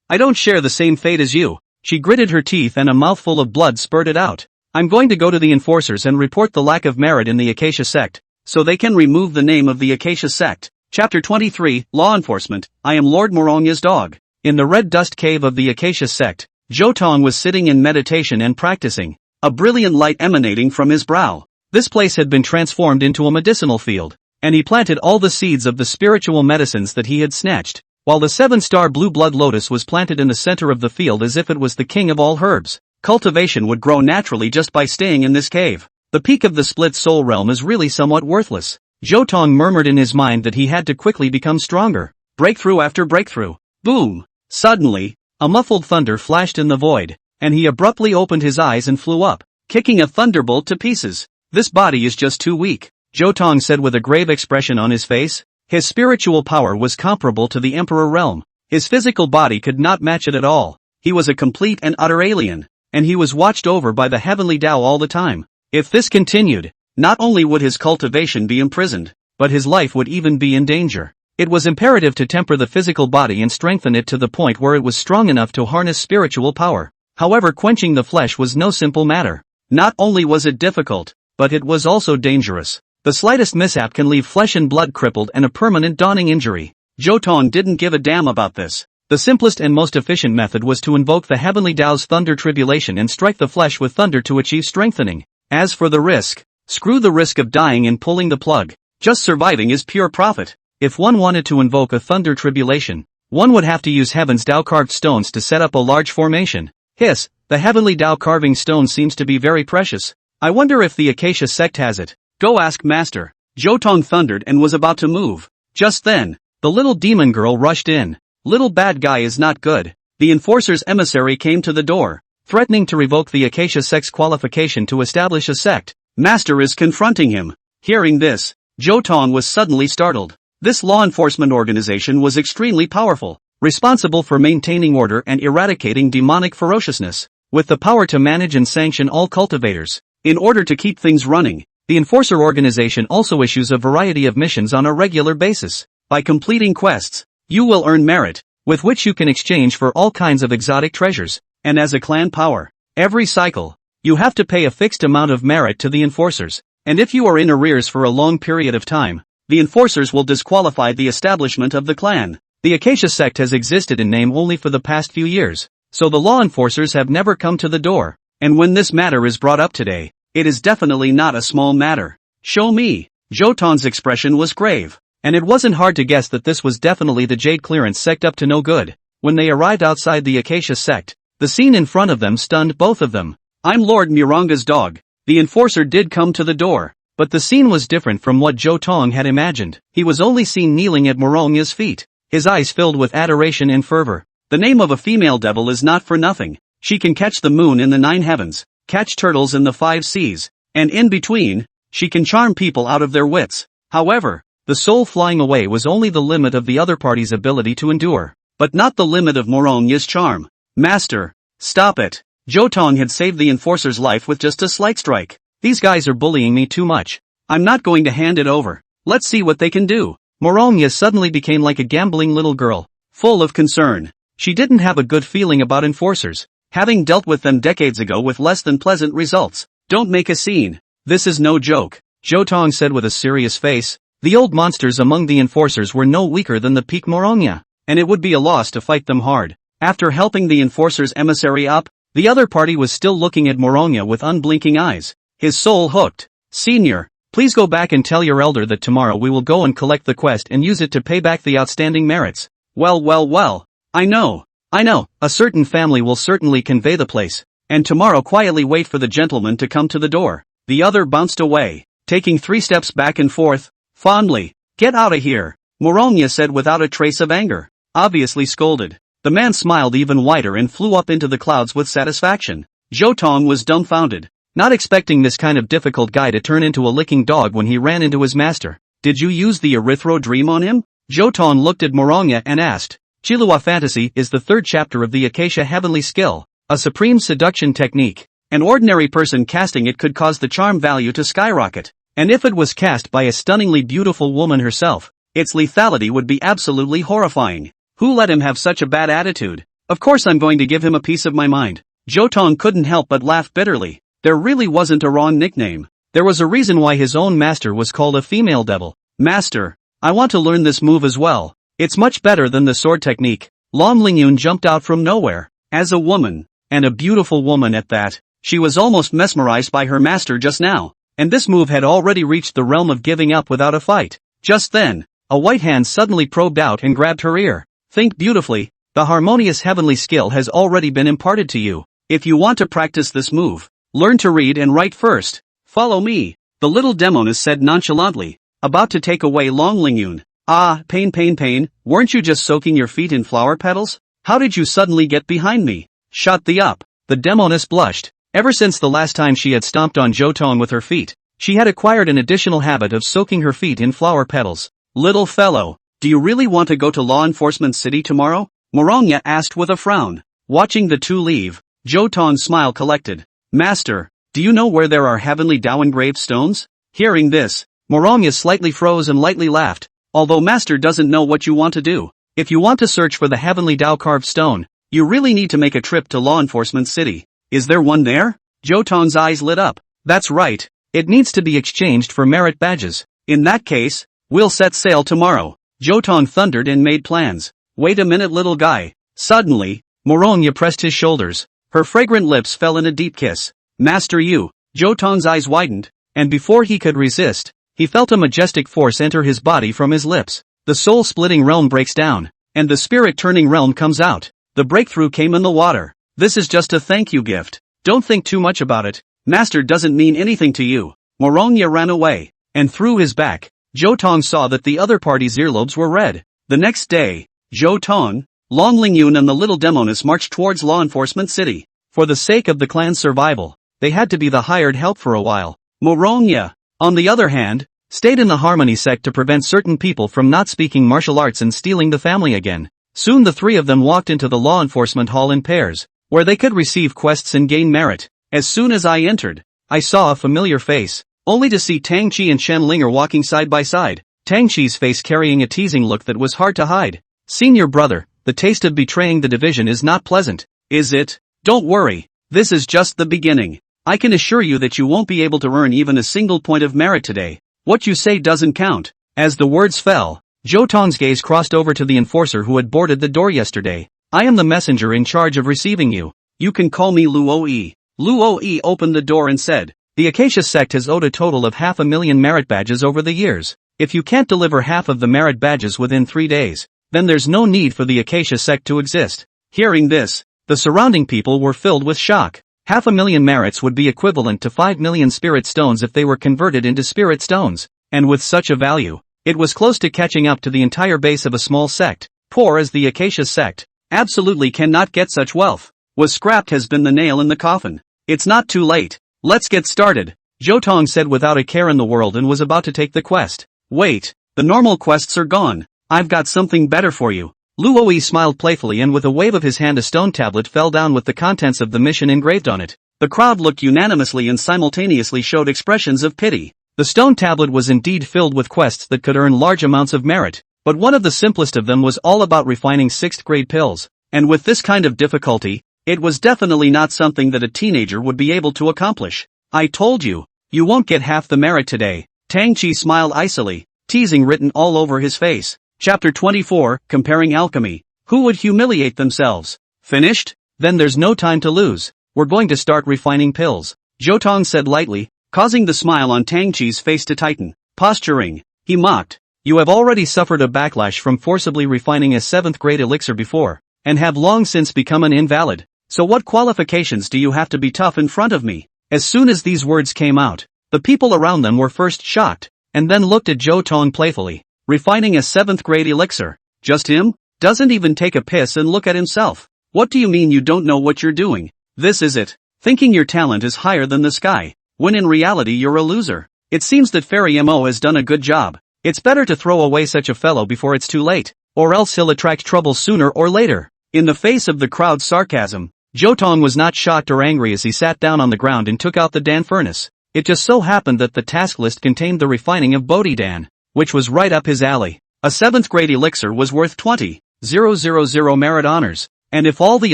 I don't share the same fate as you. She gritted her teeth and a mouthful of blood spurted out. I'm going to go to the enforcers and report the lack of merit in the Acacia sect, so they can remove the name of the Acacia sect. Chapter 23, Law Enforcement. I am Lord Morongya's dog. In the red dust cave of the Acacia sect, Zhou Tong was sitting in meditation and practicing, a brilliant light emanating from his brow. This place had been transformed into a medicinal field, and he planted all the seeds of the spiritual medicines that he had snatched, while the 7-star blue blood lotus was planted in the center of the field as if it was the king of all herbs. Cultivation would grow naturally just by staying in this cave. The peak of the split soul realm is really somewhat worthless. Zhou Tong murmured in his mind that he had to quickly become stronger. Breakthrough after breakthrough. Boom! Suddenly, a muffled thunder flashed in the void, and he abruptly opened his eyes and flew up, kicking a thunderbolt to pieces. This body is just too weak, Zhou Tong said with a grave expression on his face. His spiritual power was comparable to the Emperor realm. His physical body could not match it at all. He was a complete and utter alien, and he was watched over by the heavenly Tao all the time. If this continued, not only would his cultivation be imprisoned, but his life would even be in danger. It was imperative to temper the physical body and strengthen it to the point where it was strong enough to harness spiritual power. However, quenching the flesh was no simple matter. Not only was it difficult, but it was also dangerous. The slightest mishap can leave flesh and blood crippled and a permanent dawning injury. Zhou Tong didn't give a damn about this. The simplest and most efficient method was to invoke the heavenly Tao's thunder tribulation and strike the flesh with thunder to achieve strengthening. As for the risk, screw the risk of dying and pulling the plug. Just surviving is pure profit. If one wanted to invoke a thunder tribulation, one would have to use heaven's Tao carved stones to set up a large formation. Hiss, the heavenly Tao carving stone seems to be very precious. I wonder if the Acacia sect has it. Go ask master. Zhou Tong thundered and was about to move. Just then, the little demon girl rushed in. Little bad guy is not good. The enforcer's emissary came to the door, threatening to revoke the Acacia sect's qualification to establish a sect. Master is confronting him. Hearing this, Zhou Tong was suddenly startled. This law enforcement organization was extremely powerful, responsible for maintaining order and eradicating demonic ferociousness, with the power to manage and sanction all cultivators. In order to keep things running, the enforcer organization also issues a variety of missions on a regular basis. By completing quests, you will earn merit, with which you can exchange for all kinds of exotic treasures, and as a clan power, every cycle, you have to pay a fixed amount of merit to the enforcers, and if you are in arrears for a long period of time, the enforcers will disqualify the establishment of the clan. The Acacia sect has existed in name only for the past few years, so the law enforcers have never come to the door, and when this matter is brought up today, it is definitely not a small matter. Show me. Zhou Tong's expression was grave, and it wasn't hard to guess that this was definitely the Jade Clearance sect up to no good. When they arrived outside the Acacia sect, the scene in front of them stunned both of them. I'm Lord Morongya's dog. The enforcer did come to the door, but the scene was different from what Zhou Tong had imagined. He was only seen kneeling at Morongya's feet, his eyes filled with adoration and fervor. The name of a female devil is not for nothing. She can catch the moon in the 9 heavens, catch turtles in the 5 seas, and in between, she can charm people out of their wits. However, the soul flying away was only the limit of the other party's ability to endure, but not the limit of Morongya's charm. Master, stop it. Zhou Tong had saved the enforcer's life with just a slight strike. These guys are bullying me too much. I'm not going to hand it over. Let's see what they can do. Morongya suddenly became like a gambling little girl, full of concern. She didn't have a good feeling about enforcers, having dealt with them decades ago with less than pleasant results. Don't make a scene. This is no joke, Zhou Tong said with a serious face. The old monsters among the enforcers were no weaker than the peak Morongya, and it would be a loss to fight them hard. After helping the enforcer's emissary up, the other party was still looking at Morongya with unblinking eyes, his soul hooked. Senior, please go back and tell your elder that tomorrow we will go and collect the quest and use it to pay back the outstanding merits. Well, I know. A certain family will certainly convey the place, and tomorrow quietly wait for the gentleman to come to the door. The other bounced away, taking 3 steps back and forth, fondly. Get outta here, Morongya said without a trace of anger, obviously scolded. The man smiled even wider and flew up into the clouds with satisfaction. Zhou Tong was dumbfounded, not expecting this kind of difficult guy to turn into a licking dog when he ran into his master. Did you use the erythro dream on him? Zhou Tong looked at Morongya and asked. Chilua Fantasy is the 3rd chapter of the Acacia Heavenly Skill, a supreme seduction technique. An ordinary person casting it could cause the charm value to skyrocket, and if it was cast by a stunningly beautiful woman herself, its lethality would be absolutely horrifying. Who let him have such a bad attitude? Of course I'm going to give him a piece of my mind. Zhou Tong couldn't help but laugh bitterly. There really wasn't a wrong nickname. There was a reason why his own master was called a female devil. Master, I want to learn this move as well. It's much better than the sword technique. Lam Lingyun jumped out from nowhere. As a woman, and a beautiful woman at that, she was almost mesmerized by her master just now, and this move had already reached the realm of giving up without a fight. Just then, a white hand suddenly probed out and grabbed her ear. Think beautifully, the harmonious heavenly skill has already been imparted to you. If you want to practice this move, learn to read and write first. Follow me, the little demoness said nonchalantly, about to take away Long Lingyun. Ah, pain, weren't you just soaking your feet in flower petals? How did you suddenly get behind me? Shut the up. The demoness blushed. Ever since the last time she had stomped on Zhou Tong with her feet, she had acquired an additional habit of soaking her feet in flower petals. Little fellow, do you really want to go to Law Enforcement City tomorrow? Morongya asked with a frown. Watching the two leave, Zhou Tong's smile collected. Master, do you know where there are heavenly Dao engraved stones? Hearing this, Morongya slightly froze and lightly laughed. Although Master doesn't know what you want to do, if you want to search for the heavenly Dao carved stone, you really need to make a trip to Law Enforcement City. Is there one there? Zhou Tong's eyes lit up. That's right. It needs to be exchanged for merit badges. In that case, we'll set sail tomorrow. Zhou Tong thundered and made plans. Wait a minute, little guy. Suddenly, Morongya pressed his shoulders. Her fragrant lips fell in a deep kiss. Master you. Zhou Tong's eyes widened, and before he could resist, he felt a majestic force enter his body from his lips. The soul-splitting realm breaks down, and the spirit-turning realm comes out. The breakthrough came in the water. This is just a thank you gift. Don't think too much about it. Master doesn't mean anything to you. Morongya ran away, and through his back, Zhou Tong saw that the other party's earlobes were red. The next day, Zhou Tong, Long Lingyun and the little demoness marched towards Law Enforcement City. For the sake of the clan's survival, they had to be the hired help for a while. Morongya, on the other hand, stayed in the Harmony sect to prevent certain people from not speaking martial arts and stealing the family again. Soon the 3 of them walked into the law enforcement hall in pairs, where they could receive quests and gain merit. As soon as I entered, I saw a familiar face, only to see Tang Chi and Shen Linger walking side by side, Tang Chi's face carrying a teasing look that was hard to hide. Senior brother, the taste of betraying the division is not pleasant, is it? Don't worry, this is just the beginning. I can assure you that you won't be able to earn even a single point of merit today. What you say doesn't count. As the words fell, Zhou Tong's gaze crossed over to the enforcer who had boarded the door yesterday. I am the messenger in charge of receiving you. You can call me Luo-yi. Luo-yi opened the door and said, the Acacia sect has owed a total of 500,000 merit badges over the years. If you can't deliver half of the merit badges within 3 days, then there's no need for the Acacia sect to exist. Hearing this, the surrounding people were filled with shock. 500,000 merits would be equivalent to 5 million spirit stones if they were converted into spirit stones, and with such a value, it was close to catching up to the entire base of a small sect. Poor as the Acacia sect, absolutely cannot get such wealth. Was scrapped has been the nail in the coffin. It's not too late. Let's get started, Zhou Tong said without a care in the world and was about to take the quest. Wait, the normal quests are gone. I've got something better for you. Luo-yi smiled playfully and with a wave of his hand a stone tablet fell down with the contents of the mission engraved on it. The crowd looked unanimously and simultaneously showed expressions of pity. The stone tablet was indeed filled with quests that could earn large amounts of merit, but one of the simplest of them was all about refining 6th grade pills, and with this kind of difficulty, it was definitely not something that a teenager would be able to accomplish. I told you, you won't get half the merit today. Tang Chi smiled icily, teasing written all over his face. Chapter 24, Comparing Alchemy. Who would humiliate themselves? Finished? Then there's no time to lose. We're going to start refining pills, Zhou Tong said lightly, causing the smile on Tang Chi's face to tighten. Posturing, he mocked. You have already suffered a backlash from forcibly refining a 7th grade elixir before, and have long since become an invalid. So what qualifications do you have to be tough in front of me? As soon as these words came out, The people around them were first shocked, and then looked at Zhou Tong playfully. Refining a 7th grade elixir? Just him? Doesn't even take a piss and look at himself. What do you mean you don't know what you're doing? This is it. Thinking your talent is higher than the sky, when in reality you're a loser. It seems that Fairy Mo has done a good job. It's better to throw away such a fellow before it's too late, or else he'll attract trouble sooner or later. In the face of the crowd's sarcasm, Zhou Tong was not shocked or angry as he sat down on the ground and took out the Dan furnace. It just so happened that the task list contained the refining of Bodhi Dan, which was right up his alley. A 7th grade elixir was worth 20,000 merit honors, and if all the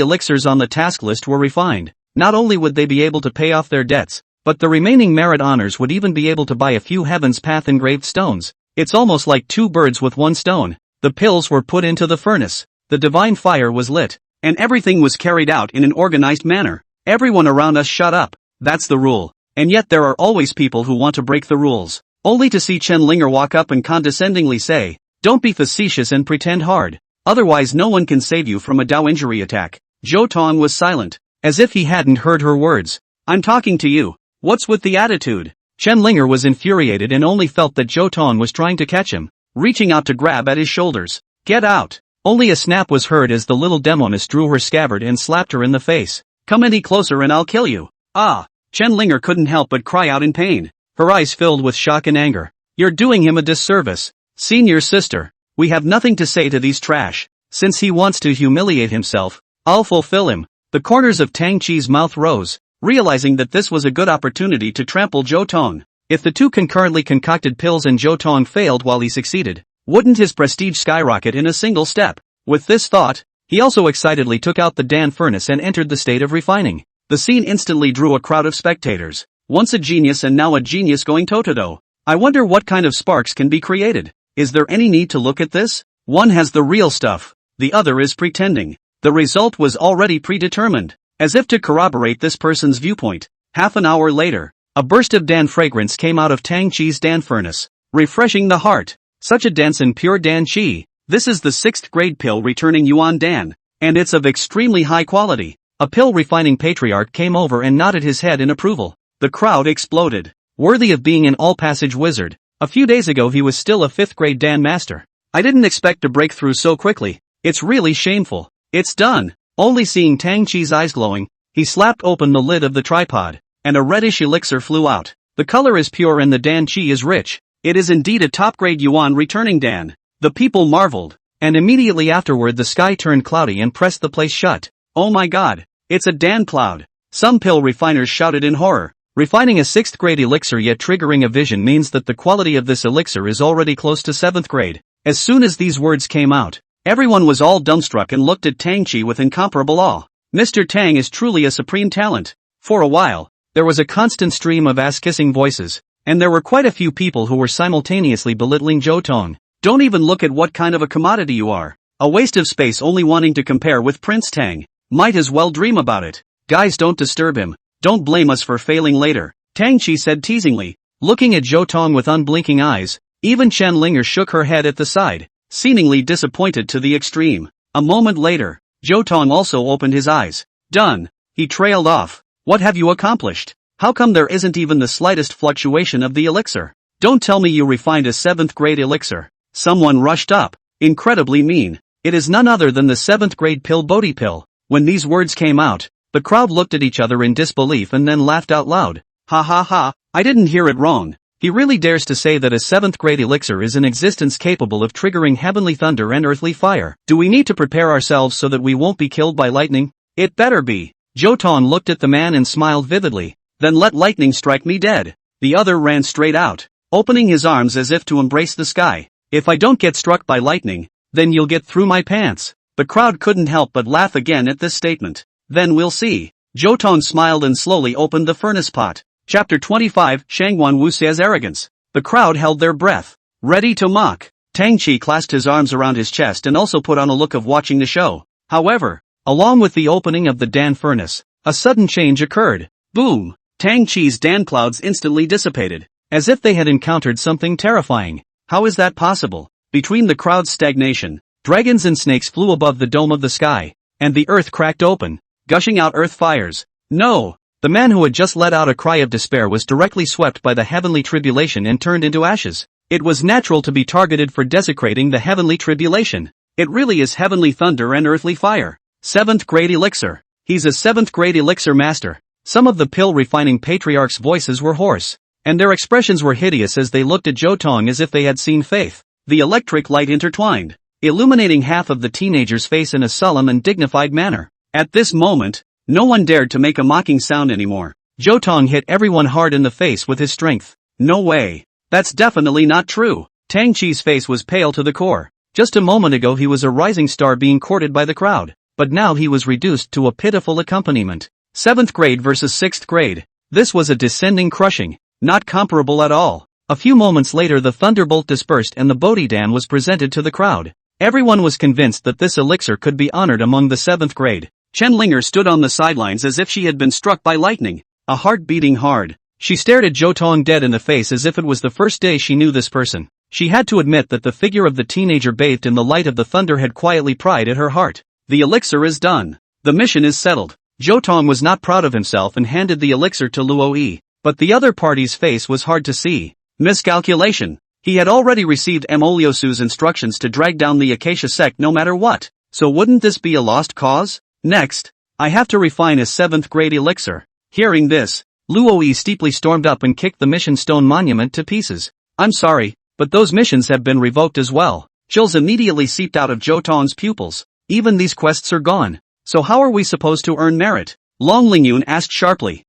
elixirs on the task list were refined, not only would they be able to pay off their debts, but the remaining merit honors would even be able to buy a few Heaven's Path engraved stones. It's almost like 2 birds with 1 stone. The pills were put into the furnace, the divine fire was lit, and everything was carried out in an organized manner. Everyone around us shut up. That's the rule. And yet there are always people who want to break the rules, only to see Chen Linger walk up and condescendingly say, "Don't be facetious and pretend hard. Otherwise no one can save you from a Dao injury attack." Zhou Tong was silent, as if he hadn't heard her words. "I'm talking to you. What's with the attitude?" Chen Linger was infuriated and only felt that Zhou Tong was trying to catch him, reaching out to grab at his shoulders. "Get out!" Only a snap was heard as the little demoness drew her scabbard and slapped her in the face. "Come any closer and I'll kill you." "Ah!" Chen Linger couldn't help but cry out in pain, her eyes filled with shock and anger. "You're doing him a disservice. Senior sister, we have nothing to say to these trash. Since he wants to humiliate himself, I'll fulfill him." The corners of Tang Chi's mouth rose, realizing that this was a good opportunity to trample Zhou Tong. If the 2 concurrently concocted pills and Zhou Tong failed while he succeeded, wouldn't his prestige skyrocket in a single step? With this thought, he also excitedly took out the Dan furnace and entered the state of refining. The scene instantly drew a crowd of spectators. Once a genius and now a genius going toe-to-toe. I wonder what kind of sparks can be created. Is there any need to look at this? One has the real stuff, the other is pretending. The result was already predetermined. As if to corroborate this person's viewpoint, half an hour later, a burst of Dan fragrance came out of Tang Chi's Dan furnace, refreshing the heart. Such a dense and pure Dan Chi. This is the 6th grade pill returning Yuan Dan, and it's of extremely high quality. A pill refining patriarch came over and nodded his head in approval. The crowd exploded. Worthy of being an all-passage wizard. A few days ago he was still a 5th grade Dan master. I didn't expect to break through so quickly. It's really shameful. It's done. Only seeing Tang Chi's eyes glowing, he slapped open the lid of the tripod, and a reddish elixir flew out. The color is pure and the Dan Chi is rich. It is indeed a top-grade Yuan returning Dan. The people marveled, and immediately afterward the sky turned cloudy and pressed the place shut. "Oh my god, it's a Dan cloud!" Some pill refiners shouted in horror. Refining a 6th grade elixir yet triggering a vision means that the quality of this elixir is already close to 7th grade. As soon as these words came out, everyone was all dumbstruck and looked at Tang Chi with incomparable awe. Mr. Tang is truly a supreme talent. For a while, there was a constant stream of ass-kissing voices, and there were quite a few people who were simultaneously belittling Zhou Tong. "Don't even look at what kind of a commodity you are. A waste of space only wanting to compare with Prince Tang. Might as well dream about it. Guys, don't disturb him. Don't blame us for failing later," Tang Chi said teasingly, looking at Zhou Tong with unblinking eyes. Even Chen Linger shook her head at the side, seemingly disappointed to the extreme. A moment later, Zhou Tong also opened his eyes. "Done," he trailed off. "What have you accomplished? How come there isn't even the slightest fluctuation of the elixir? Don't tell me you refined a 7th grade elixir." Someone rushed up. "Incredibly mean. It is none other than the 7th grade pill Bodhi pill." When these words came out, the crowd looked at each other in disbelief and then laughed out loud. "Ha ha ha, I didn't hear it wrong. He really dares to say that a 7th grade elixir is in existence capable of triggering heavenly thunder and earthly fire. Do we need to prepare ourselves so that we won't be killed by lightning? It better be." Zhou Tong looked at the man and smiled vividly. "Then let lightning strike me dead." The other ran straight out, opening his arms as if to embrace the sky. "If I don't get struck by lightning, then you'll get through my pants." The crowd couldn't help but laugh again at this statement. "Then we'll see." Zhou Tong smiled and slowly opened the furnace pot. Chapter 25, Shangguan Wu says arrogance. The crowd held their breath, ready to mock. Tang Chi clasped his arms around his chest and also put on a look of watching the show. However, along with the opening of the Dan furnace, a sudden change occurred. Boom! Tang Chi's Dan clouds instantly dissipated, as if they had encountered something terrifying. How is that possible? Between the crowd's stagnation, dragons and snakes flew above the dome of the sky, and the earth cracked open, gushing out earth fires. "No! The man who had just let out a cry of despair was directly swept by the heavenly tribulation and turned into ashes. It was natural to be targeted for desecrating the heavenly tribulation. It really is heavenly thunder and earthly fire. 7th grade elixir. He's a 7th grade elixir master. Some of the pill-refining patriarchs' voices were hoarse, and their expressions were hideous as they looked at Zhou Tong as if they had seen faith. The electric light intertwined, illuminating half of the teenager's face in a solemn and dignified manner. At this moment, no one dared to make a mocking sound anymore. Zhou Tong hit everyone hard in the face with his strength. No way. That's definitely not true. Tang Qi's face was pale to the core. Just a moment ago he was a rising star being courted by the crowd, but now he was reduced to a pitiful accompaniment. 7th grade versus 6th grade. This was a descending crushing, not comparable at all. A few moments later the thunderbolt dispersed and the Bodhi-dan was presented to the crowd. Everyone was convinced that this elixir could be honored among the 7th grade. Chen Linger stood on the sidelines as if she had been struck by lightning, a heart beating hard. She stared at Zhou Tong dead in the face as if it was the first day she knew this person. She had to admit that the figure of the teenager bathed in the light of the thunder had quietly pried at her heart. The elixir is done. The mission is settled. Zhou Tong was not proud of himself and handed the elixir to Luo Yi, but the other party's face was hard to see. Miscalculation. He had already received Emoliosu's instructions to drag down the Acacia sect no matter what, so wouldn't this be a lost cause? Next, I have to refine a 7th grade elixir. Hearing this, Luo Yi steeply stormed up and kicked the mission stone monument to pieces. I'm sorry, but those missions have been revoked as well. Chills immediately seeped out of Zhou Tong's pupils. Even these quests are gone. So how are we supposed to earn merit? Long Lingyun asked sharply.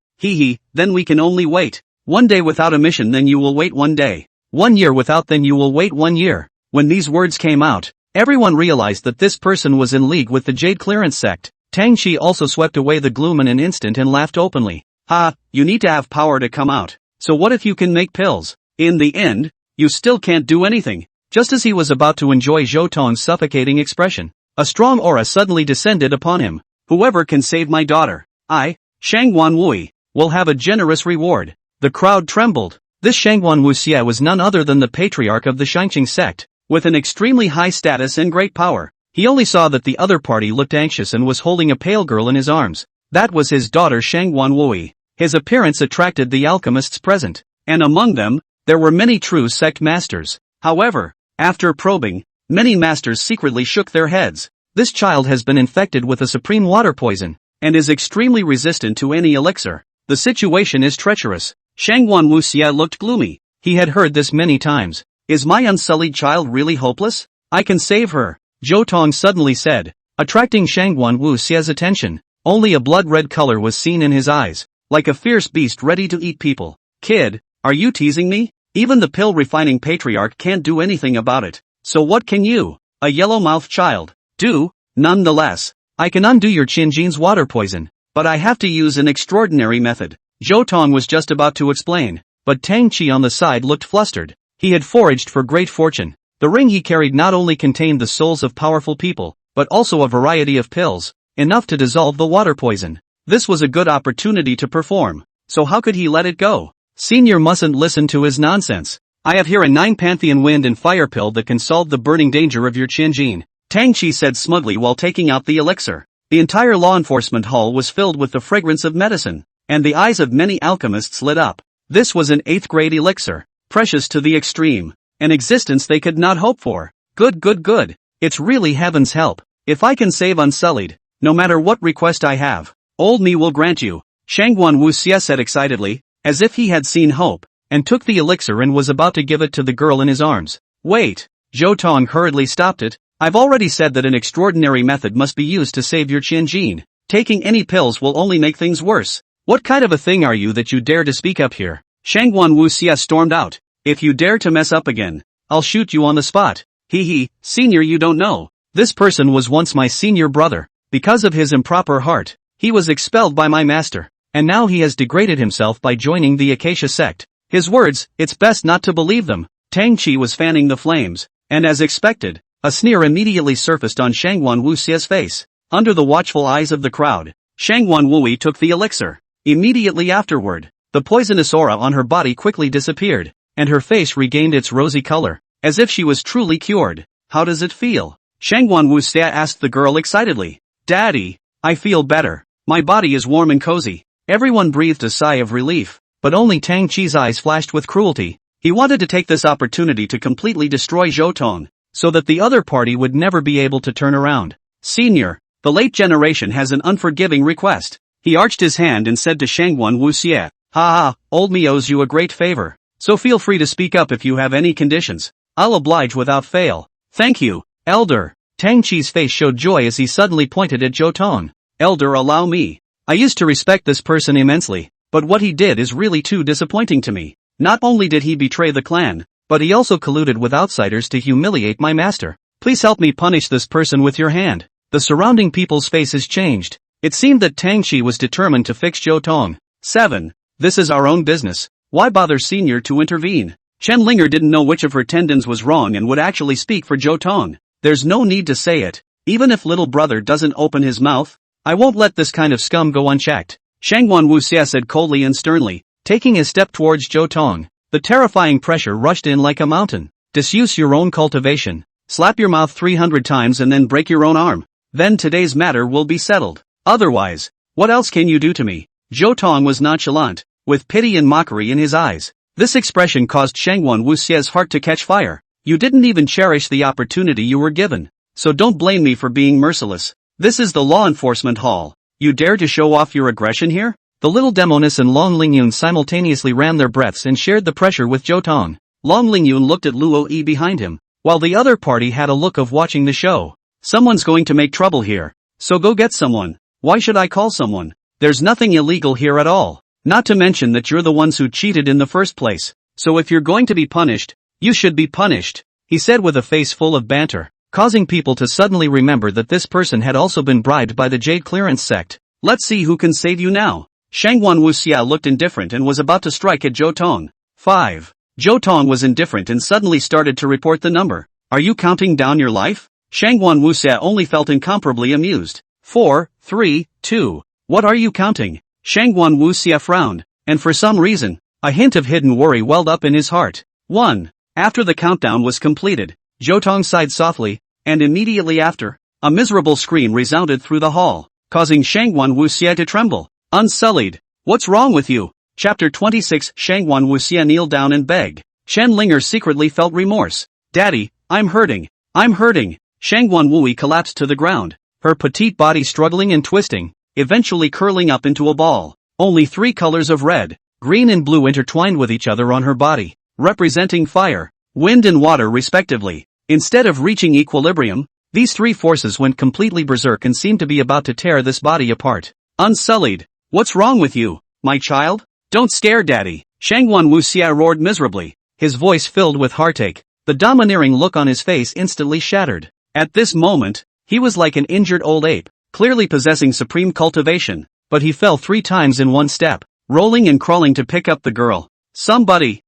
Then we can only wait. 1 day without a mission, then you will wait 1 day. 1 year without, then you will wait 1 year. When these words came out, everyone realized that this person was in league with the Jade Clearance sect. Tang Qi also swept away the gloom in an instant and laughed openly. Ha, you need to have power to come out. So what if you can make pills? In the end, you still can't do anything. Just as he was about to enjoy Zhou Tong's suffocating expression, a strong aura suddenly descended upon him. Whoever can save my daughter, I, Shangguan Wui, will have a generous reward. The crowd trembled. This Shangguan Wuxie was none other than the patriarch of the Shangqing sect, with an extremely high status and great power. He only saw that the other party looked anxious and was holding a pale girl in his arms. That was his daughter Shangguan Wui. His appearance attracted the alchemists present, and among them, there were many true sect masters. However, after probing, many masters secretly shook their heads. This child has been infected with a supreme water poison, and is extremely resistant to any elixir. The situation is treacherous. Shangguan Wuxie looked gloomy. He had heard this many times. Is my unsullied child really hopeless? I can save her, Zhou Tong suddenly said, attracting Shangguan Wuxie's attention. Only a blood-red color was seen in his eyes, like a fierce beast ready to eat people. Kid, are you teasing me? Even the pill-refining patriarch can't do anything about it. So what can you, a yellow-mouthed child, do? Nonetheless, I can undo your Qinjin's water poison, but I have to use an extraordinary method. Zhou Tong was just about to explain, but Tang Qi on the side looked flustered. He had foraged for great fortune. The ring he carried not only contained the souls of powerful people, but also a variety of pills, enough to dissolve the water poison. This was a good opportunity to perform, so how could he let it go? Senior mustn't listen to his nonsense. I have here a 9 Pantheon wind and fire pill that can solve the burning danger of your Qinjin, Tang Qi said smugly while taking out the elixir. The entire law enforcement hall was filled with the fragrance of medicine, and the eyes of many alchemists lit up. This was an 8th grade elixir, precious to the extreme, an existence they could not hope for. Good. It's really heaven's help. If I can save Unsullied, no matter what request I have, old me will grant you, Shangguan Wuxie said excitedly, as if he had seen hope, and took the elixir and was about to give it to the girl in his arms. Wait, Zhou Tong hurriedly stopped it. I've already said that an extraordinary method must be used to save your Qinjin. Taking any pills will only make things worse. What kind of a thing are you that you dare to speak up here? Shangguan Wuxie stormed out. If you dare to mess up again, I'll shoot you on the spot. Senior, you don't know. This person was once my senior brother. Because of his improper heart, he was expelled by my master, and now he has degraded himself by joining the Acacia sect. His words, it's best not to believe them. Tang Qi was fanning the flames, and as expected, a sneer immediately surfaced on Shangguan Wuxie's face. Under the watchful eyes of the crowd, Shangguan Wui took the elixir. Immediately afterward, the poisonous aura on her body quickly disappeared, and her face regained its rosy color, as if she was truly cured. How does it feel? Shangguan Wuxie asked the girl excitedly. Daddy, I feel better. My body is warm and cozy. Everyone breathed a sigh of relief, but only Tang Chi's eyes flashed with cruelty. He wanted to take this opportunity to completely destroy Zhou Tong, so that the other party would never be able to turn around. Senior, the late generation has an unforgiving request. He arched his hand and said to Shangguan Wuxie, "Ha ha, old me owes you a great favor. So feel free to speak up if you have any conditions. I'll oblige without fail." "Thank you, Elder." Tang Chi's face showed joy as he suddenly pointed at Zhou Tong. "Elder, allow me. I used to respect this person immensely, but what he did is really too disappointing to me. Not only did he betray the clan, but he also colluded with outsiders to humiliate my master. Please help me punish this person with your hand." The surrounding people's faces changed. It seemed that Tang Chi was determined to fix Zhou Tong. 7. This is our own business. Why bother Senior to intervene? Chen Linger didn't know which of her tendons was wrong and would actually speak for Zhou Tong. There's no need to say it. Even if little brother doesn't open his mouth, I won't let this kind of scum go unchecked. Shangguan Wuxie said coldly and sternly, taking a step towards Zhou Tong. The terrifying pressure rushed in like a mountain. Disuse your own cultivation. Slap your mouth 300 times and then break your own arm. Then today's matter will be settled. Otherwise, what else can you do to me? Zhou Tong was nonchalant, with pity and mockery in his eyes. This expression caused Shangguan Wuxie's heart to catch fire. You didn't even cherish the opportunity you were given. So don't blame me for being merciless. This is the law enforcement hall. You dare to show off your aggression here? The little Demonis and Long Lingyun simultaneously ran their breaths and shared the pressure with Zhou Tong. Long Lingyun looked at Luo Yi behind him, while the other party had a look of watching the show. Someone's going to make trouble here. So go get someone. Why should I call someone? There's nothing illegal here at all. Not to mention that you're the ones who cheated in the first place. So if you're going to be punished, you should be punished, he said with a face full of banter, causing people to suddenly remember that this person had also been bribed by the Jade Clearance sect. Let's see who can save you now. Shangguan Wuxie looked indifferent and was about to strike at Zhou Tong. 5. Zhou Tong was indifferent and suddenly started to report the number. Are you counting down your life? Shangguan Wuxie only felt incomparably amused. 4, 3, 2. What are you counting? Shangguan Wuxie frowned, and for some reason, a hint of hidden worry welled up in his heart. 1. After the countdown was completed, Zhou Tong sighed softly, and immediately after, a miserable scream resounded through the hall, causing Shangguan Wuxie to tremble. Unsullied. What's wrong with you? Chapter 26. Shangguan Wuxie kneeled down and begged. Chen Linger secretly felt remorse. Daddy, I'm hurting. I'm hurting. Shangguan Wuyi collapsed to the ground, her petite body struggling and twisting, eventually curling up into a ball. Only 3 colors of red, green and blue intertwined with each other on her body, representing fire, wind and water respectively. Instead of reaching equilibrium, these 3 forces went completely berserk and seemed to be about to tear this body apart. Unsullied. What's wrong with you, my child? Don't scare Daddy. Shangguan Wuxie roared miserably, his voice filled with heartache. The domineering look on his face instantly shattered. At this moment, he was like an injured old ape, clearly possessing supreme cultivation, but he fell 3 times in one step, rolling and crawling to pick up the girl. Somebody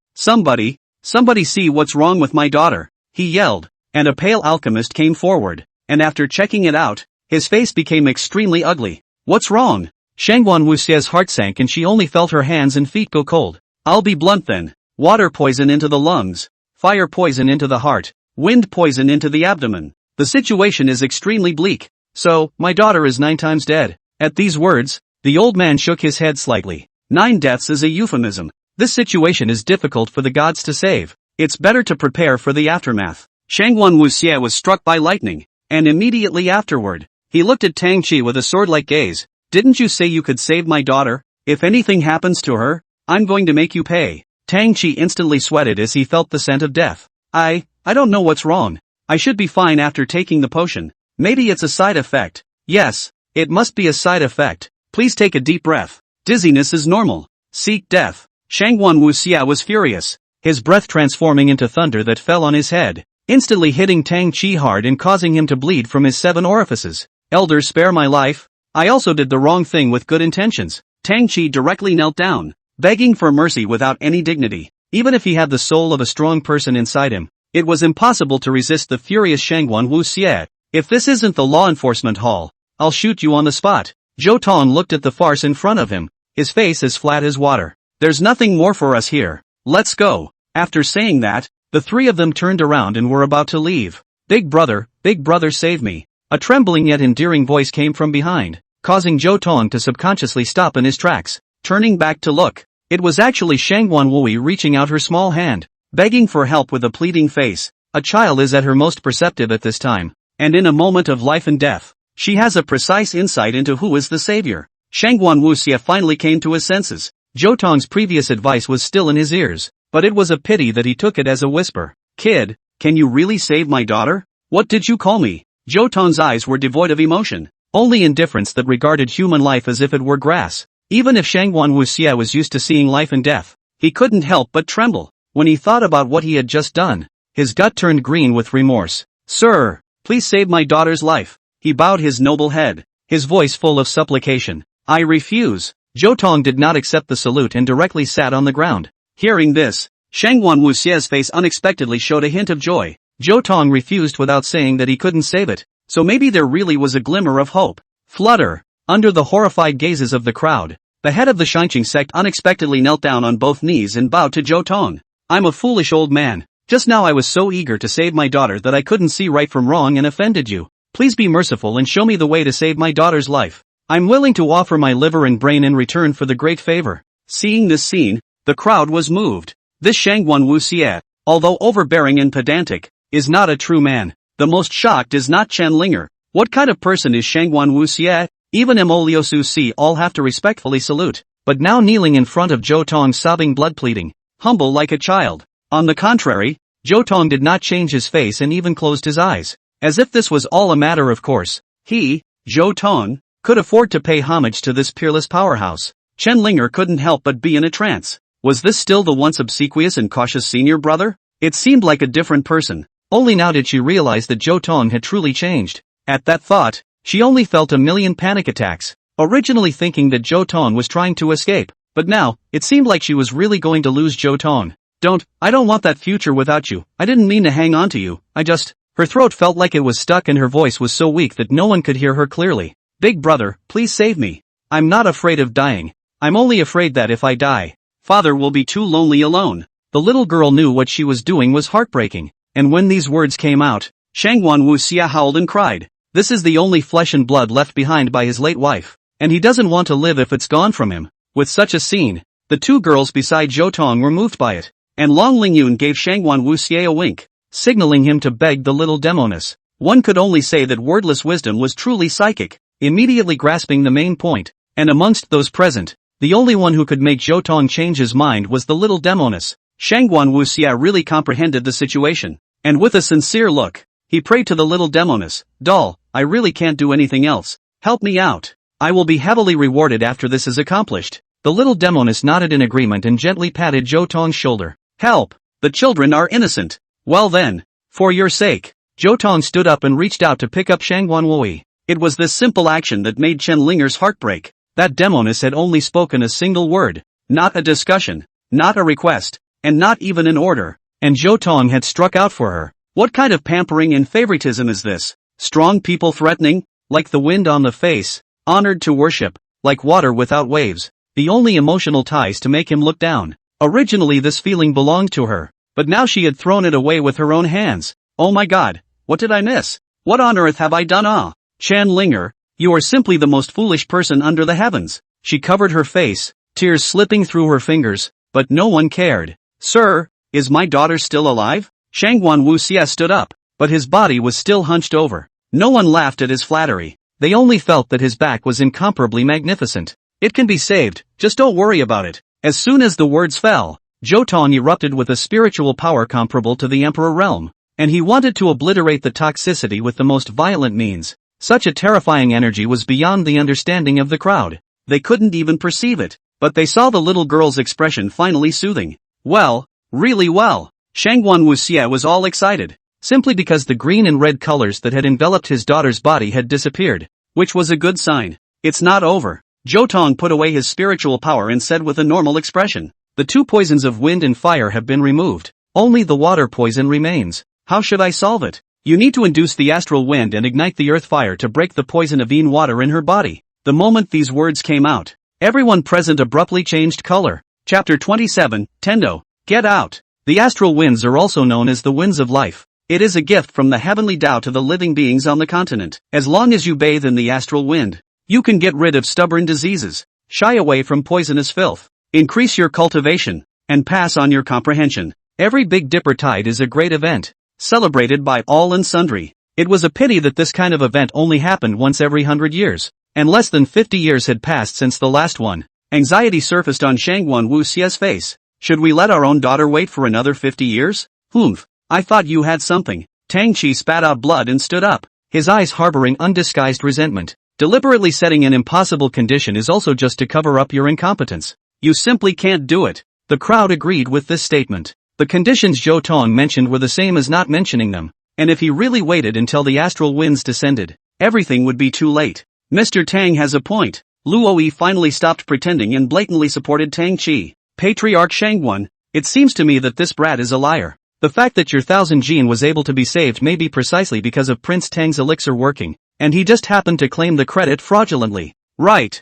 see what's wrong with my daughter, he yelled, and a pale alchemist came forward, and after checking it out, his face became extremely ugly. What's wrong? Shangguan Wuxie's heart sank and she only felt her hands and feet go cold. I'll be blunt then. Water poison into the lungs, fire poison into the heart, wind poison into the abdomen. The situation is extremely bleak. So, my daughter is 9 times dead. At these words, the old man shook his head slightly. 9 deaths is a euphemism. This situation is difficult for the gods to save. It's better to prepare for the aftermath. Shangguan Wuxie was struck by lightning, and immediately afterward, he looked at Tang Chi with a sword-like gaze. Didn't you say you could save my daughter? If anything happens to her, I'm going to make you pay. Tang Chi instantly sweated as he felt the scent of death. I don't know what's wrong. I should be fine after taking the potion. Maybe it's a side effect. Yes, it must be a side effect. Please take a deep breath. Dizziness is normal. Seek death. Shangguan Wuxie was furious, his breath transforming into thunder that fell on his head, instantly hitting Tang Chi hard and causing him to bleed from his 7 orifices. Elder, spare my life. I also did the wrong thing with good intentions. Tang Chi directly knelt down, begging for mercy without any dignity. Even if he had the soul of a strong person inside him, it was impossible to resist the furious Shangguan Wuxie. If this isn't the law enforcement hall, I'll shoot you on the spot. Zhou Tong looked at the farce in front of him, his face as flat as water. There's nothing more for us here. Let's go. After saying that, the 3 of them turned around and were about to leave. Big brother, save me. A trembling yet endearing voice came from behind, causing Zhou Tong to subconsciously stop in his tracks. turning back to look. It was actually Shangguan Wui reaching out her small hand, begging for help with a pleading face. A child is at her most perceptive at this time, and in a moment of life and death, she has a precise insight into who is the savior. Shangguan Wuxie finally came to his senses. Zhou Tong's previous advice was still in his ears, but it was a pity that he took it as a whisper. Kid, can you really save my daughter? What did you call me? Zhou Tong's eyes were devoid of emotion, only indifference that regarded human life as if it were grass. Even if Shangguan Wuxie was used to seeing life and death, he couldn't help but tremble when he thought about what he had just done. His gut turned green with remorse. Sir, please save my daughter's life. He bowed his noble head, his voice full of supplication. I refuse. Zhou Tong did not accept the salute and directly sat on the ground. Hearing this, Shangguan Wuxie's face unexpectedly showed a hint of joy. Zhou Tong refused without saying that he couldn't save it, so maybe there really was a glimmer of hope. Flutter. Under the horrified gazes of the crowd, the head of the Shinqing sect unexpectedly knelt down on both knees and bowed to Zhou Tong. I'm a foolish old man. Just now I was so eager to save my daughter that I couldn't see right from wrong and offended you. Please be merciful and show me the way to save my daughter's life. I'm willing to offer my liver and brain in return for the great favor. Seeing this scene, the crowd was moved. This Shangguan Wuxie, although overbearing and pedantic, is not a true man. The most shocked is not Chen Linger. What kind of person is Shangguan Wuxie? Even Emoliosu Si all have to respectfully salute. But now kneeling in front of Zhou Tong sobbing blood pleading, humble like a child. On the contrary, Zhou Tong did not change his face and even closed his eyes, as if this was all a matter of course. He, Zhou Tong, could afford to pay homage to this peerless powerhouse. Chen Linger couldn't help but be in a trance. Was this still the once obsequious and cautious senior brother? It seemed like a different person. Only now did she realize that Zhou Tong had truly changed. At that thought, she only felt a million panic attacks, originally thinking that Zhou Tong was trying to escape, but now, it seemed like she was really going to lose Zhou Tong. I don't want that future without you. I didn't mean to hang on to you, Her throat felt like it was stuck and her voice was so weak that no one could hear her clearly. Big brother, please save me. I'm not afraid of dying. I'm only afraid that if I die, father will be too lonely alone. The little girl knew what she was doing was heartbreaking, and when these words came out, Shangguan Wuxie howled and cried. This is the only flesh and blood left behind by his late wife, and he doesn't want to live if it's gone from him. With such a scene, the two girls beside Zhou Tong were moved by it, and Long Lingyun gave Shangguan Wuxie a wink, signaling him to beg the little demoness. One could only say that wordless wisdom was truly psychic, immediately grasping the main point, and amongst those present, the only one who could make Zhou Tong change his mind was the little demoness. Shangguan Wuxie really comprehended the situation, and with a sincere look, he prayed to the little demoness, Doll, I really can't do anything else. Help me out. I will be heavily rewarded after this is accomplished. The little demoness nodded in agreement and gently patted Zhou Tong's shoulder. Help! The children are innocent. Well then, for your sake. Zhou Tong stood up and reached out to pick up Shangguan Wui. It was this simple action that made Chen Linger's heart break. That demoness had only spoken a single word. Not a discussion, not a request, and not even an order. And Zhou Tong had struck out for her. What kind of pampering and favoritism is this? Strong people threatening, like the wind on the face, honored to worship, like water without waves, the only emotional ties to make him look down. Originally this feeling belonged to her, but now she had thrown it away with her own hands. Oh my god, what did I miss? What on earth have I done? Chan Linger, you are simply the most foolish person under the heavens. She covered her face, tears slipping through her fingers, but no one cared. Sir, is my daughter still alive? Shangguan Wuxie stood up, but his body was still hunched over. No one laughed at his flattery. They only felt that his back was incomparably magnificent. It can be saved, just don't worry about it. As soon as the words fell, Zhou Tong erupted with a spiritual power comparable to the Emperor realm, and he wanted to obliterate the toxicity with the most violent means. Such a terrifying energy was beyond the understanding of the crowd. They couldn't even perceive it, but they saw the little girl's expression finally soothing. Well, really well. Shangguan Wuxie was all excited, simply because the green and red colors that had enveloped his daughter's body had disappeared, which was a good sign. It's not over. Zhou Tong put away his spiritual power and said with a normal expression, the two poisons of wind and fire have been removed. Only the water poison remains. How should I solve it? You need to induce the astral wind and ignite the earth fire to break the poison of Yin water in her body. The moment these words came out, everyone present abruptly changed color. Chapter 27, Tendo. Get out. The astral winds are also known as the winds of life. It is a gift from the heavenly Tao to the living beings on the continent. As long as you bathe in the astral wind, you can get rid of stubborn diseases. Shy away from poisonous filth. Increase your cultivation, and pass on your comprehension. Every Big Dipper tide is a great event, celebrated by all and sundry. It was a pity that this kind of event only happened once every 100 years, and less than 50 years had passed since the last one. Anxiety surfaced on Shangguan Wuxia's face. Should we let our own daughter wait for another 50 years? Humph, I thought you had something. Tang Chi spat out blood and stood up, his eyes harboring undisguised resentment. Deliberately setting an impossible condition is also just to cover up your incompetence. You simply can't do it. The crowd agreed with this statement. The conditions Zhou Tong mentioned were the same as not mentioning them, and if he really waited until the astral winds descended, everything would be too late. Mr. Tang has a point. Luo Yi finally stopped pretending and blatantly supported Tang Chi. Patriarch Shangguan, it seems to me that this brat is a liar. The fact that your 1000 gene was able to be saved may be precisely because of Prince Tang's elixir working, and he just happened to claim the credit fraudulently. Right.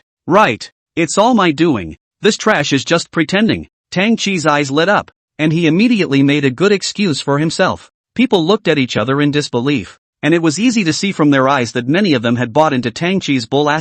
It's all my doing. This trash is just pretending. Tang Chi's eyes lit up, and he immediately made a good excuse for himself. People looked at each other in disbelief, and it was easy to see from their eyes that many of them had bought into Tang Chi's bull ********.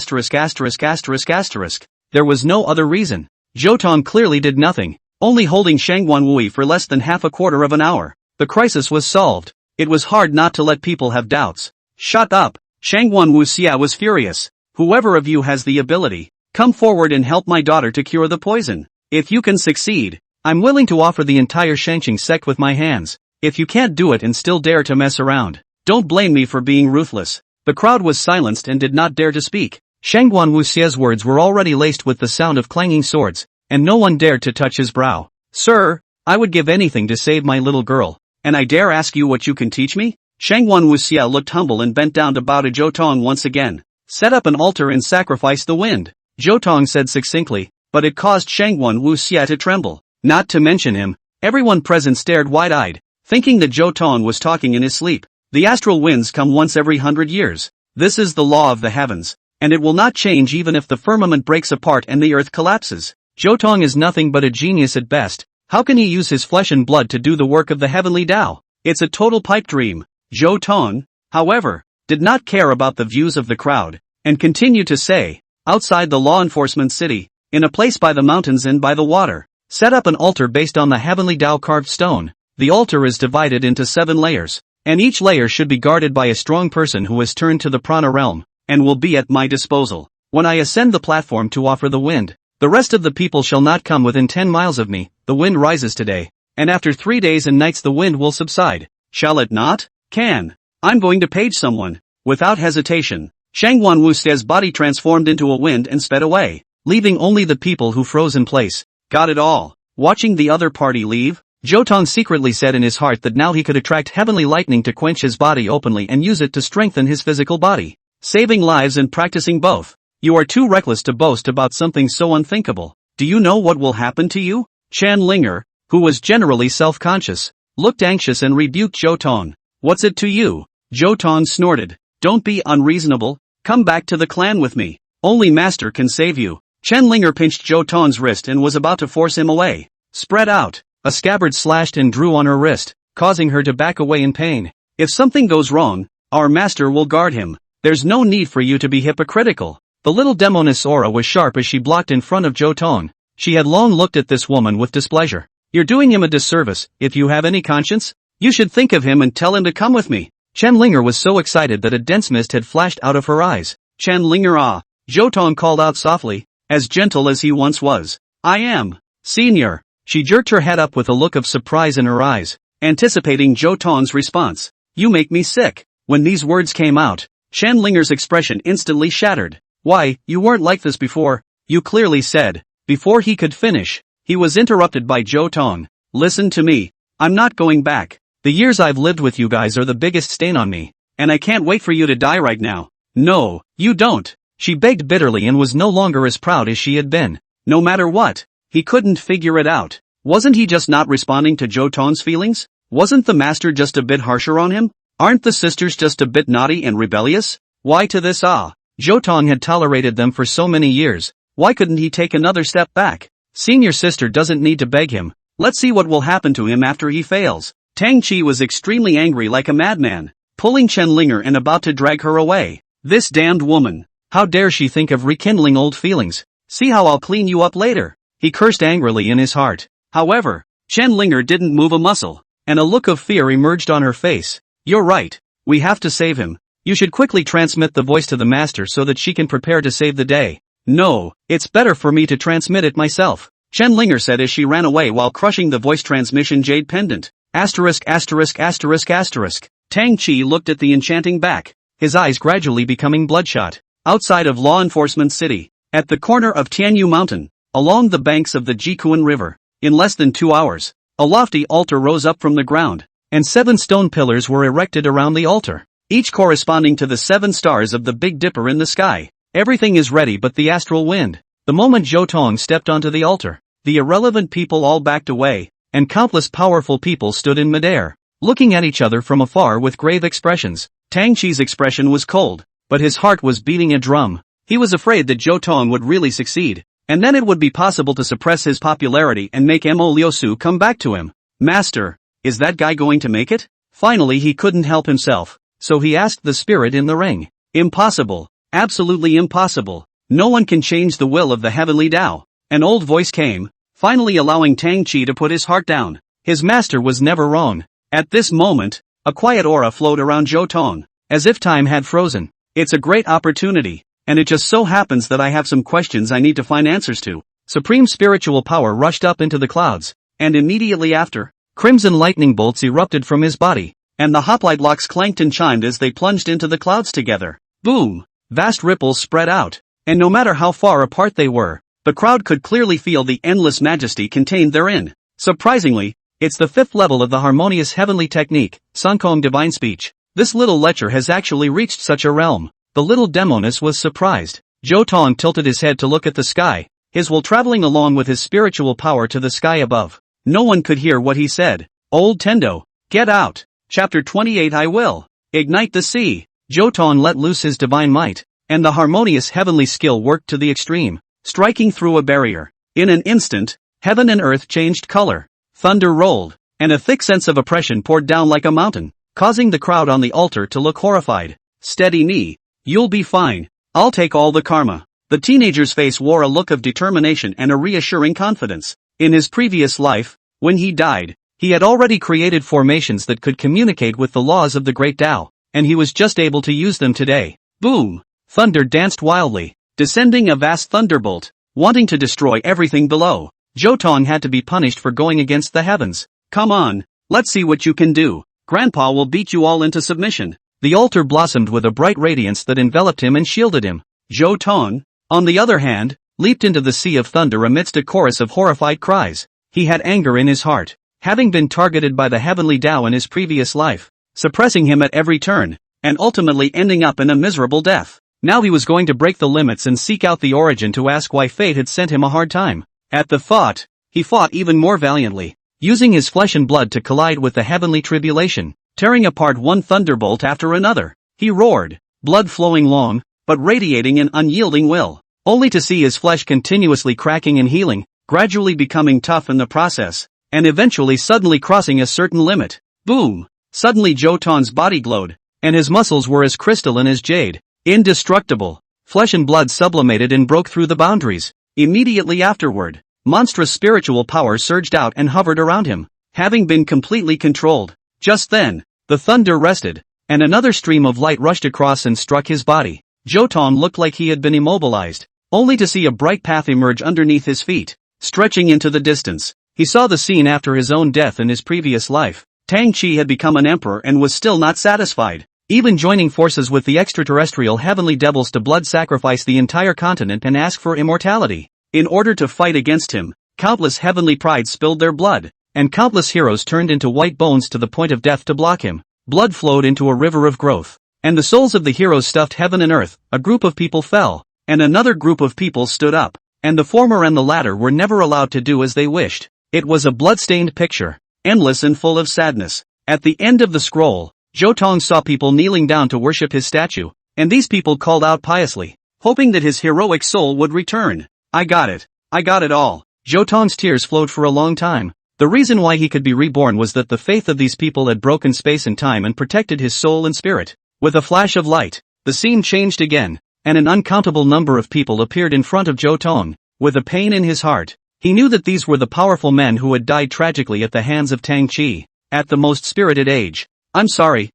There was no other reason. Zhou Tong clearly did nothing, only holding Shangguan Wui for less than half a quarter of an hour. The crisis was solved. It was hard not to let people have doubts. Shut up. Shangguan Wuxia was furious. Whoever of you has the ability, come forward and help my daughter to cure the poison. If you can succeed, I'm willing to offer the entire Shangqing sect with my hands. If you can't do it and still dare to mess around, don't blame me for being ruthless. The crowd was silenced and did not dare to speak. Shangguan Wuxia's words were already laced with the sound of clanging swords, and no one dared to touch his brow. Sir, I would give anything to save my little girl, and I dare ask you what you can teach me? Shangguan Wuxia looked humble and bent down to bow to Zhou Tong once again. Set up an altar and sacrifice the wind, Zhou Tong said succinctly, but it caused Shangguan Wuxia to tremble. Not to mention him, everyone present stared wide-eyed, thinking that Zhou Tong was talking in his sleep. The astral winds come once every 100 years. This is the law of the heavens, and it will not change even if the firmament breaks apart and the earth collapses. Zhou Tong is nothing but a genius at best. How can he use his flesh and blood to do the work of the heavenly Tao? It's a total pipe dream. Zhou Tong, however, did not care about the views of the crowd, and continued to say, outside the law enforcement city, in a place by the mountains and by the water, set up an altar based on the heavenly Tao carved stone. The altar is divided into 7 layers, and each layer should be guarded by a strong person who has turned to the prana realm, and will be at my disposal. When I ascend the platform to offer the wind, the rest of the people shall not come within 10 miles of me. The wind rises today, and after 3 days and nights the wind will subside. Shall it not? Can. I'm going to page someone. Without hesitation, Shangguan Wuxia's body transformed into a wind and sped away, leaving only the people who froze in place. Got it all. Watching the other party leave, Zhou Tong secretly said in his heart that now he could attract heavenly lightning to quench his body openly and use it to strengthen his physical body, saving lives and practicing both. You are too reckless to boast about something so unthinkable. Do you know what will happen to you? Chan Linger, who was generally self-conscious, looked anxious and rebuked Zhou Tong. What's it to you? Zhou Tong snorted. Don't be unreasonable. Come back to the clan with me. Only master can save you. Chen Linger pinched Zhou Tong's wrist and was about to force him away. Spread out. A scabbard slashed and drew on her wrist, causing her to back away in pain. If something goes wrong, our master will guard him. There's no need for you to be hypocritical. The little demoness aura was sharp as she blocked in front of Zhou Tong. She had long looked at this woman with displeasure. You're doing him a disservice. If you have any conscience, you should think of him and tell him to come with me. Chen Linger was so excited that a dense mist had flashed out of her eyes. Chen Linger, ah, Zhou Tong called out softly, as gentle as he once was. I am, senior. She jerked her head up with a look of surprise in her eyes, anticipating Zhou Tong's response. You make me sick. When these words came out, Chen Linger's expression instantly shattered. Why, you weren't like this before, you clearly said. Before he could finish, he was interrupted by Zhou Tong. Listen to me. I'm not going back. The years I've lived with you guys are the biggest stain on me, and I can't wait for you to die right now. No, you don't. She begged bitterly and was no longer as proud as she had been. No matter what, he couldn't figure it out. Wasn't he just not responding to Zhou Tong's feelings? Wasn't the master just a bit harsher on him? Aren't the sisters just a bit naughty and rebellious? Why to this? Zhou Tong had tolerated them for so many years. Why couldn't he take another step back? Senior sister doesn't need to beg him. Let's see what will happen to him after he fails. Tang Chi was extremely angry like a madman, pulling Chen Linger and about to drag her away. This damned woman. How dare she think of rekindling old feelings? See how I'll clean you up later. He cursed angrily in his heart. However, Chen Linger didn't move a muscle, and a look of fear emerged on her face. You're right. We have to save him. You should quickly transmit the voice to the master so that she can prepare to save the day. No, it's better for me to transmit it myself, Chen Linger said as she ran away while crushing the voice transmission jade pendant. Asterisk asterisk asterisk asterisk. Tang Chi looked at the enchanting back, his eyes gradually becoming bloodshot. Outside of Law Enforcement City, at the corner of Tianyu Mountain, along the banks of the Jikuan River, in less than 2 hours, a lofty altar rose up from the ground, and 7 stone pillars were erected around the altar, each corresponding to the 7 stars of the Big Dipper in the sky. Everything is ready but the astral wind. The moment Zhou Tong stepped onto the altar, the irrelevant people all backed away, and countless powerful people stood in midair, looking at each other from afar with grave expressions. Tang Chi's expression was cold, but his heart was beating a drum. He was afraid that Zhou Tong would really succeed, and then it would be possible to suppress his popularity and make Mo Liusu come back to him. Master, is that guy going to make it? Finally he couldn't help himself, so he asked the spirit in the ring. Impossible. Absolutely impossible. No one can change the will of the heavenly Tao. An old voice came, finally allowing Tang Chi to put his heart down. His master was never wrong. At this moment, a quiet aura flowed around Zhou Tong, as if time had frozen. It's a great opportunity, and it just so happens that I have some questions I need to find answers to. Supreme spiritual power rushed up into the clouds, and immediately after, crimson lightning bolts erupted from his body, and the hoplite locks clanked and chimed as they plunged into the clouds together. Boom! Vast ripples spread out, and no matter how far apart they were, the crowd could clearly feel the endless majesty contained therein. Surprisingly, it's the 5th level of the harmonious heavenly technique, Sankong divine speech. This little lecture has actually reached such a realm. The little demoness was surprised. Zhou Tong tilted his head to look at the sky, his will traveling along with his spiritual power to the sky above. No one could hear what he said. Old Tendo, get out. Chapter 28 I will ignite the sea. Zhou Tong let loose his divine might, and the harmonious heavenly skill worked to the extreme, striking through a barrier. In an instant, heaven and earth changed color. Thunder rolled, and a thick sense of oppression poured down like a mountain, causing the crowd on the altar to look horrified. Steady knee. You'll be fine. I'll take all the karma. The teenager's face wore a look of determination and a reassuring confidence. In his previous life, when he died, he had already created formations that could communicate with the laws of the Great Tao, and he was just able to use them today. Boom! Thunder danced wildly, descending a vast thunderbolt, wanting to destroy everything below. Zhou Tong had to be punished for going against the heavens. Come on, let's see what you can do. Grandpa will beat you all into submission. The altar blossomed with a bright radiance that enveloped him and shielded him. Zhou Tong, on the other hand, leaped into the sea of thunder amidst a chorus of horrified cries. He had anger in his heart, having been targeted by the heavenly Tao in his previous life, suppressing him at every turn, and ultimately ending up in a miserable death. Now he was going to break the limits and seek out the origin to ask why fate had sent him a hard time. At the thought, he fought even more valiantly, using his flesh and blood to collide with the heavenly tribulation, tearing apart one thunderbolt after another. He roared, blood flowing long, but radiating an unyielding will, only to see his flesh continuously cracking and healing, gradually becoming tough in the process, and eventually suddenly crossing a certain limit. Boom! Suddenly Zhou Tong's body glowed, and his muscles were as crystalline as jade, indestructible. Flesh and blood sublimated and broke through the boundaries. Immediately afterward, monstrous spiritual power surged out and hovered around him, having been completely controlled. Just then, the thunder rested, and another stream of light rushed across and struck his body. Zhou Tong looked like he had been immobilized, only to see a bright path emerge underneath his feet, stretching into the distance. He saw the scene after his own death in his previous life. Tang Chi had become an emperor and was still not satisfied, even joining forces with the extraterrestrial heavenly devils to blood sacrifice the entire continent and ask for immortality. In order to fight against him, countless heavenly prides spilled their blood, and countless heroes turned into white bones to the point of death to block him. Blood flowed into a river of growth, and the souls of the heroes stuffed heaven and earth. A group of people fell, and another group of people stood up, and the former and the latter were never allowed to do as they wished. It was a blood-stained picture, endless and full of sadness. At the end of the scroll, Zhou Tong saw people kneeling down to worship his statue, and these people called out piously, hoping that his heroic soul would return. I got it all. Zhou Tong's tears flowed for a long time. The reason why he could be reborn was that the faith of these people had broken space and time and protected his soul and spirit. With a flash of light, the scene changed again, and an uncountable number of people appeared in front of Zhou Tong, with a pain in his heart. He knew that these were the powerful men who had died tragically at the hands of Tang Qi, at the most spirited age. I'm sorry,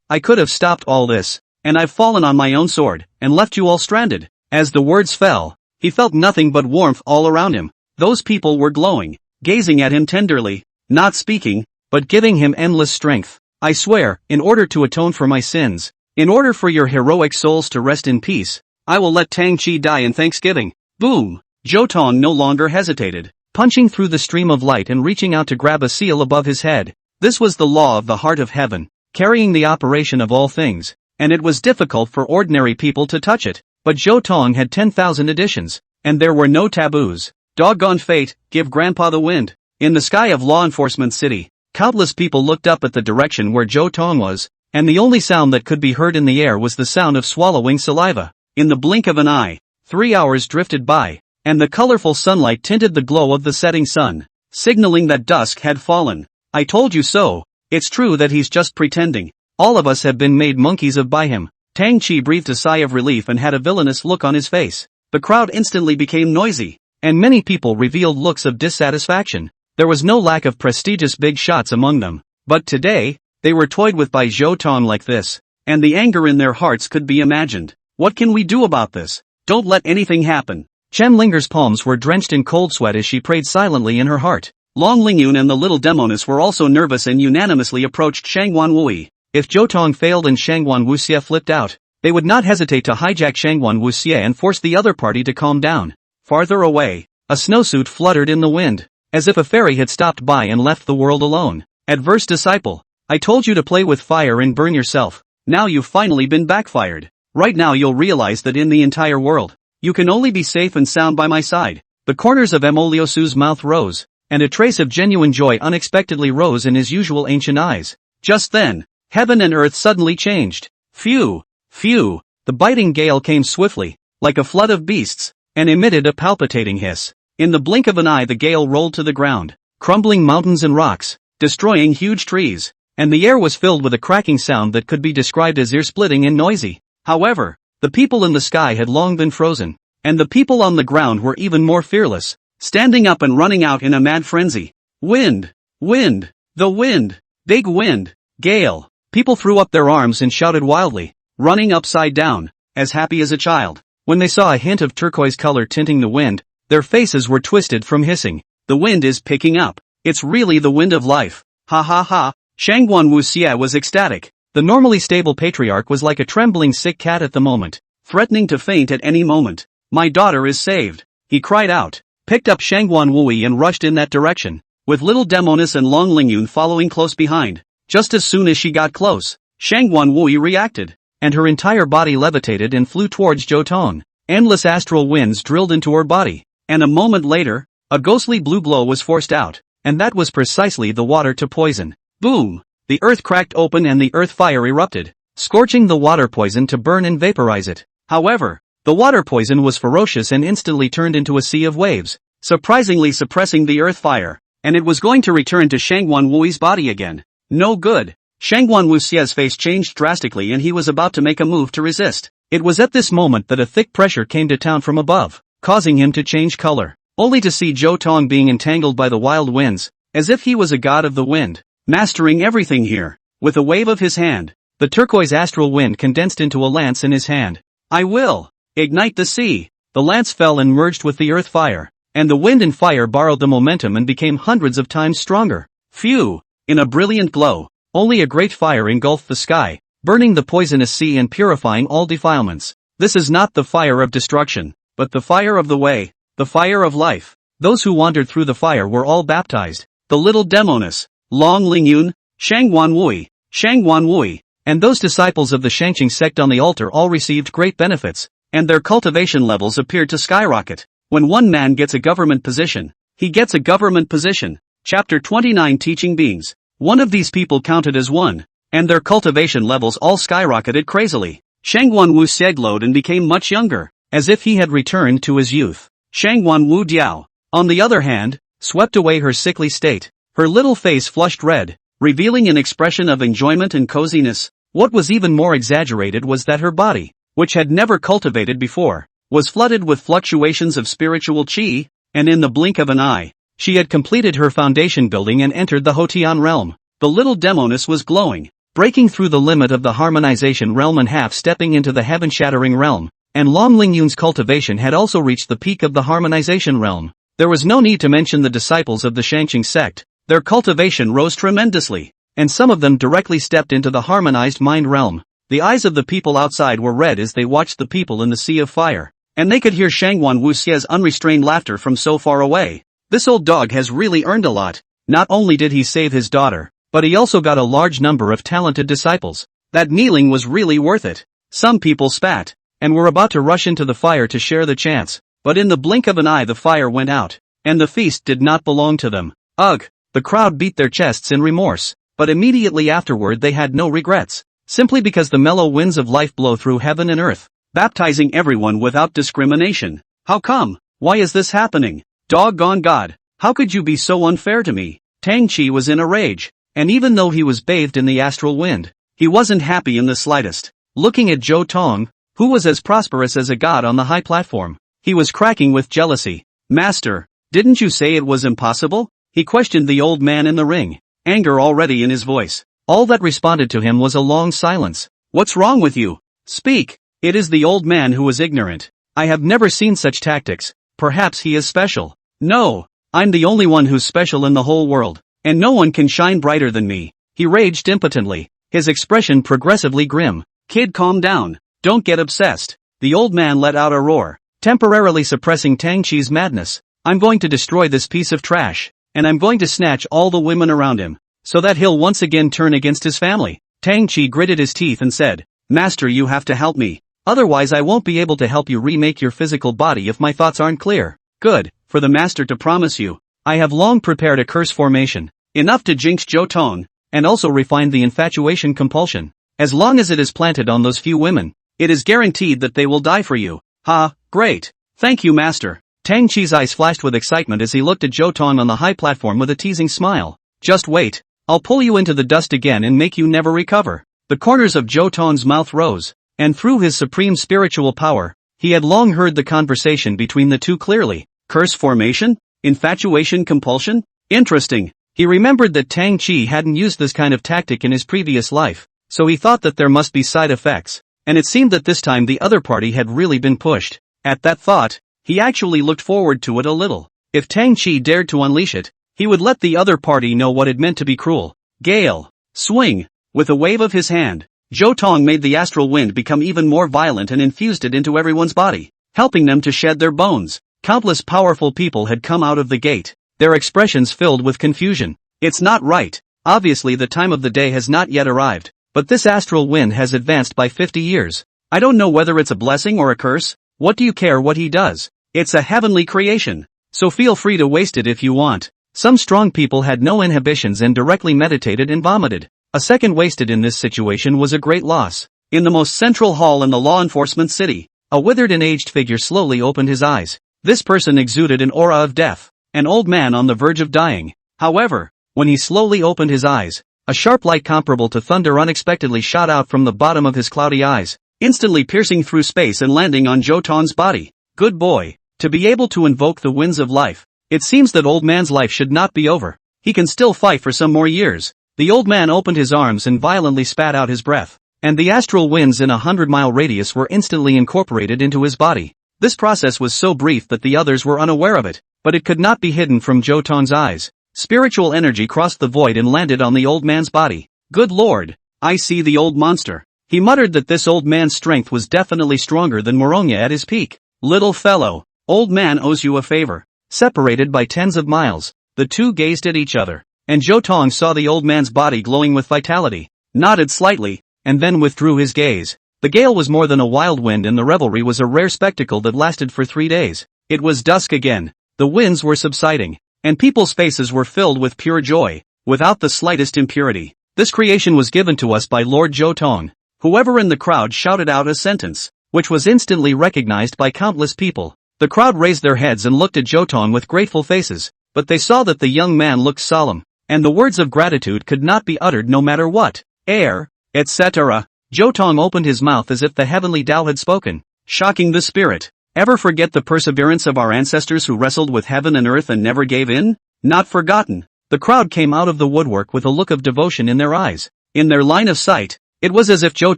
I could have stopped all this, and I've fallen on my own sword, and left you all stranded. As the words fell, he felt nothing but warmth all around him. Those people were glowing, gazing at him tenderly, not speaking, but giving him endless strength. I swear, in order to atone for my sins, in order for your heroic souls to rest in peace, I will let Tang Qi die in thanksgiving. Boom! Zhou Tong no longer hesitated, punching through the stream of light and reaching out to grab a seal above his head. This was the law of the heart of heaven, carrying the operation of all things, and it was difficult for ordinary people to touch it. But Zhou Tong had 10,000 additions, and there were no taboos. Doggone fate, give Grandpa the wind. In the sky of Law Enforcement City, countless people looked up at the direction where Zhou Tong was, and the only sound that could be heard in the air was the sound of swallowing saliva. In the blink of an eye, 3 hours drifted by, and the colorful sunlight tinted the glow of the setting sun, signaling that dusk had fallen. I told you so. It's true that he's just pretending. All of us have been made monkeys of by him. Tang Qi breathed a sigh of relief and had a villainous look on his face. The crowd instantly became noisy, and many people revealed looks of dissatisfaction. There was no lack of prestigious big shots among them, but today, they were toyed with by Zhou Tong like this, and the anger in their hearts could be imagined. What can we do about this? Don't let anything happen. Chen Linger's palms were drenched in cold sweat as she prayed silently in her heart. Long Lingyun and the little demoness were also nervous and unanimously approached Shangwan Wui. If Zhou Tong failed and Shangwan Wuxie flipped out, they would not hesitate to hijack Shangwan Wuxie and force the other party to calm down. Farther away, a snowsuit fluttered in the wind, as if a fairy had stopped by and left the world alone. Adverse disciple, I told you to play with fire and burn yourself. Now you've finally been backfired. Right now you'll realize that in the entire world, you can only be safe and sound by my side. The corners of Emoliosu's mouth rose, and a trace of genuine joy unexpectedly rose in his usual ancient eyes. Just then, heaven and earth suddenly changed. Phew! Phew! The biting gale came swiftly, like a flood of beasts, and emitted a palpitating hiss. In the blink of an eye the gale rolled to the ground, crumbling mountains and rocks, destroying huge trees, and the air was filled with a cracking sound that could be described as ear-splitting and noisy. However, the people in the sky had long been frozen, and the people on the ground were even more fearless, standing up and running out in a mad frenzy. Wind! Wind! The wind! Big wind! Gale! People threw up their arms and shouted wildly, running upside down, as happy as a child. When they saw a hint of turquoise color tinting the wind, their faces were twisted from hissing. The wind is picking up. It's really the wind of life. Ha ha ha. Shangguan Wuxie was ecstatic. The normally stable patriarch was like a trembling sick cat at the moment, threatening to faint at any moment. My daughter is saved, he cried out, picked up Shangguan Wui and rushed in that direction, with little Demonis and Long Lingyun following close behind. Just as soon as she got close, Shangguan Wui reacted, and her entire body levitated and flew towards Zhou Tong. Endless astral winds drilled into her body, and a moment later, a ghostly blue glow was forced out, and that was precisely the water to poison. Boom! The earth cracked open and the earth fire erupted, scorching the water poison to burn and vaporize it. However, the water poison was ferocious and instantly turned into a sea of waves, surprisingly suppressing the earth fire, and it was going to return to Shangguan Wui's body again. No good. Shangguan Wuxie's face changed drastically and he was about to make a move to resist. It was at this moment that a thick pressure came to town from above, causing him to change color, only to see Zhou Tong being entangled by the wild winds, as if he was a god of the wind, mastering everything here. With a wave of his hand, the turquoise astral wind condensed into a lance in his hand. I will ignite the sea. The lance fell and merged with the earth fire, and the wind and fire borrowed the momentum and became hundreds of times stronger. Phew! In a brilliant glow, only a great fire engulfed the sky, burning the poisonous sea and purifying all defilements. This is not the fire of destruction, but the fire of the way, the fire of life. Those who wandered through the fire were all baptized. The little Demonis, Long Lingyun, Shangguan Wui, and those disciples of the Shangqing sect on the altar all received great benefits, and their cultivation levels appeared to skyrocket. When one man gets a government position, he gets a government position. Chapter 29 Teaching Beings. One of these people counted as one, and their cultivation levels all skyrocketed crazily. Shangguan Wuxie glowed and became much younger, as if he had returned to his youth. Shangguan Wu Diao, on the other hand, swept away her sickly state. Her little face flushed red, revealing an expression of enjoyment and coziness. What was even more exaggerated was that her body, which had never cultivated before, was flooded with fluctuations of spiritual chi, and in the blink of an eye, she had completed her foundation building and entered the Hotian realm. The little demoness was glowing, breaking through the limit of the harmonization realm and half-stepping into the heaven-shattering realm, and Long Lingyun's cultivation had also reached the peak of the harmonization realm. There was no need to mention the disciples of the Shangqing sect. Their cultivation rose tremendously, and some of them directly stepped into the harmonized mind realm. The eyes of the people outside were red as they watched the people in the sea of fire, and they could hear Shangwan Wuxie's unrestrained laughter from so far away. This old dog has really earned a lot. Not only did he save his daughter, but he also got a large number of talented disciples. That kneeling was really worth it. Some people spat, and were about to rush into the fire to share the chance, but in the blink of an eye the fire went out, and the feast did not belong to them. Ugh! The crowd beat their chests in remorse, but immediately afterward they had no regrets, simply because the mellow winds of life blow through heaven and earth, baptizing everyone without discrimination. How come? Why is this happening? Doggone God! How could you be so unfair to me? Tang Chi was in a rage, and even though he was bathed in the astral wind, he wasn't happy in the slightest. Looking at Zhou Tong, who was as prosperous as a god on the high platform, he was cracking with jealousy. Master, didn't you say it was impossible? He questioned the old man in the ring, anger already in his voice. All that responded to him was a long silence. What's wrong with you? Speak! It is the old man who was ignorant. I have never seen such tactics. Perhaps he is special. No, I'm the only one who's special in the whole world, and no one can shine brighter than me. He raged impotently, his expression progressively grim. Kid, calm down. Don't get obsessed. The old man let out a roar, temporarily suppressing Tang Chi's madness. I'm going to destroy this piece of trash, and I'm going to snatch all the women around him, so that he'll once again turn against his family. Tang Chi gritted his teeth and said, Master, you have to help me. Otherwise I won't be able to help you remake your physical body if my thoughts aren't clear. Good, for the master to promise you. I have long prepared a curse formation, enough to jinx Zhou Tong, and also refine the infatuation compulsion. As long as it is planted on those few women, it is guaranteed that they will die for you. Ha, great. Thank you, master. Tang Chi's eyes flashed with excitement as he looked at Zhou Tong on the high platform with a teasing smile. Just wait. I'll pull you into the dust again and make you never recover. The corners of Zhou Tong's mouth rose, and through his supreme spiritual power, he had long heard the conversation between the two clearly. Curse formation? Infatuation compulsion? Interesting. He remembered that Tang Chi hadn't used this kind of tactic in his previous life, so he thought that there must be side effects, and it seemed that this time the other party had really been pushed. At that thought, he actually looked forward to it a little. If Tang Chi dared to unleash it, he would let the other party know what it meant to be cruel. Gale. Swing. With a wave of his hand, Zhou Tong made the astral wind become even more violent and infused it into everyone's body, helping them to shed their bones. Countless powerful people had come out of the gate, their expressions filled with confusion. It's not right. Obviously the time of the day has not yet arrived, but this astral wind has advanced by 50 years. I don't know whether it's a blessing or a curse. What do you care what he does? It's a heavenly creation, so feel free to waste it if you want. Some strong people had no inhibitions and directly meditated and vomited. A second wasted in this situation was a great loss. In the most central hall in the law enforcement city, a withered and aged figure slowly opened his eyes. This person exuded an aura of death, an old man on the verge of dying. However, when he slowly opened his eyes, a sharp light comparable to thunder unexpectedly shot out from the bottom of his cloudy eyes, instantly piercing through space and landing on Zhou Tong's body. Good boy. To be able to invoke the winds of life. It seems that old man's life should not be over. He can still fight for some more years. The old man opened his arms and violently spat out his breath, and the astral winds in a 100-mile radius were instantly incorporated into his body. This process was so brief that the others were unaware of it, but it could not be hidden from Zhou Tong's eyes. Spiritual energy crossed the void and landed on the old man's body. Good lord, I see the old monster. He muttered that this old man's strength was definitely stronger than Moronya at his peak. Little fellow, old man owes you a favor. Separated by tens of miles, the two gazed at each other, and Zhou Tong saw the old man's body glowing with vitality, nodded slightly, and then withdrew his gaze. The gale was more than a wild wind and the revelry was a rare spectacle that lasted for 3 days. It was dusk again, the winds were subsiding, and people's faces were filled with pure joy, without the slightest impurity. This creation was given to us by Lord Zhou Tong. Whoever in the crowd shouted out a sentence, which was instantly recognized by countless people. The crowd raised their heads and looked at Zhou Tong with grateful faces, but they saw that the young man looked solemn, and the words of gratitude could not be uttered no matter what. Air, etc. Zhou Tong opened his mouth as if the heavenly Tao had spoken, shocking the spirit. Ever forget the perseverance of our ancestors who wrestled with heaven and earth and never gave in? Not forgotten. The crowd came out of the woodwork with a look of devotion in their eyes. In their line of sight, it was as if Zhou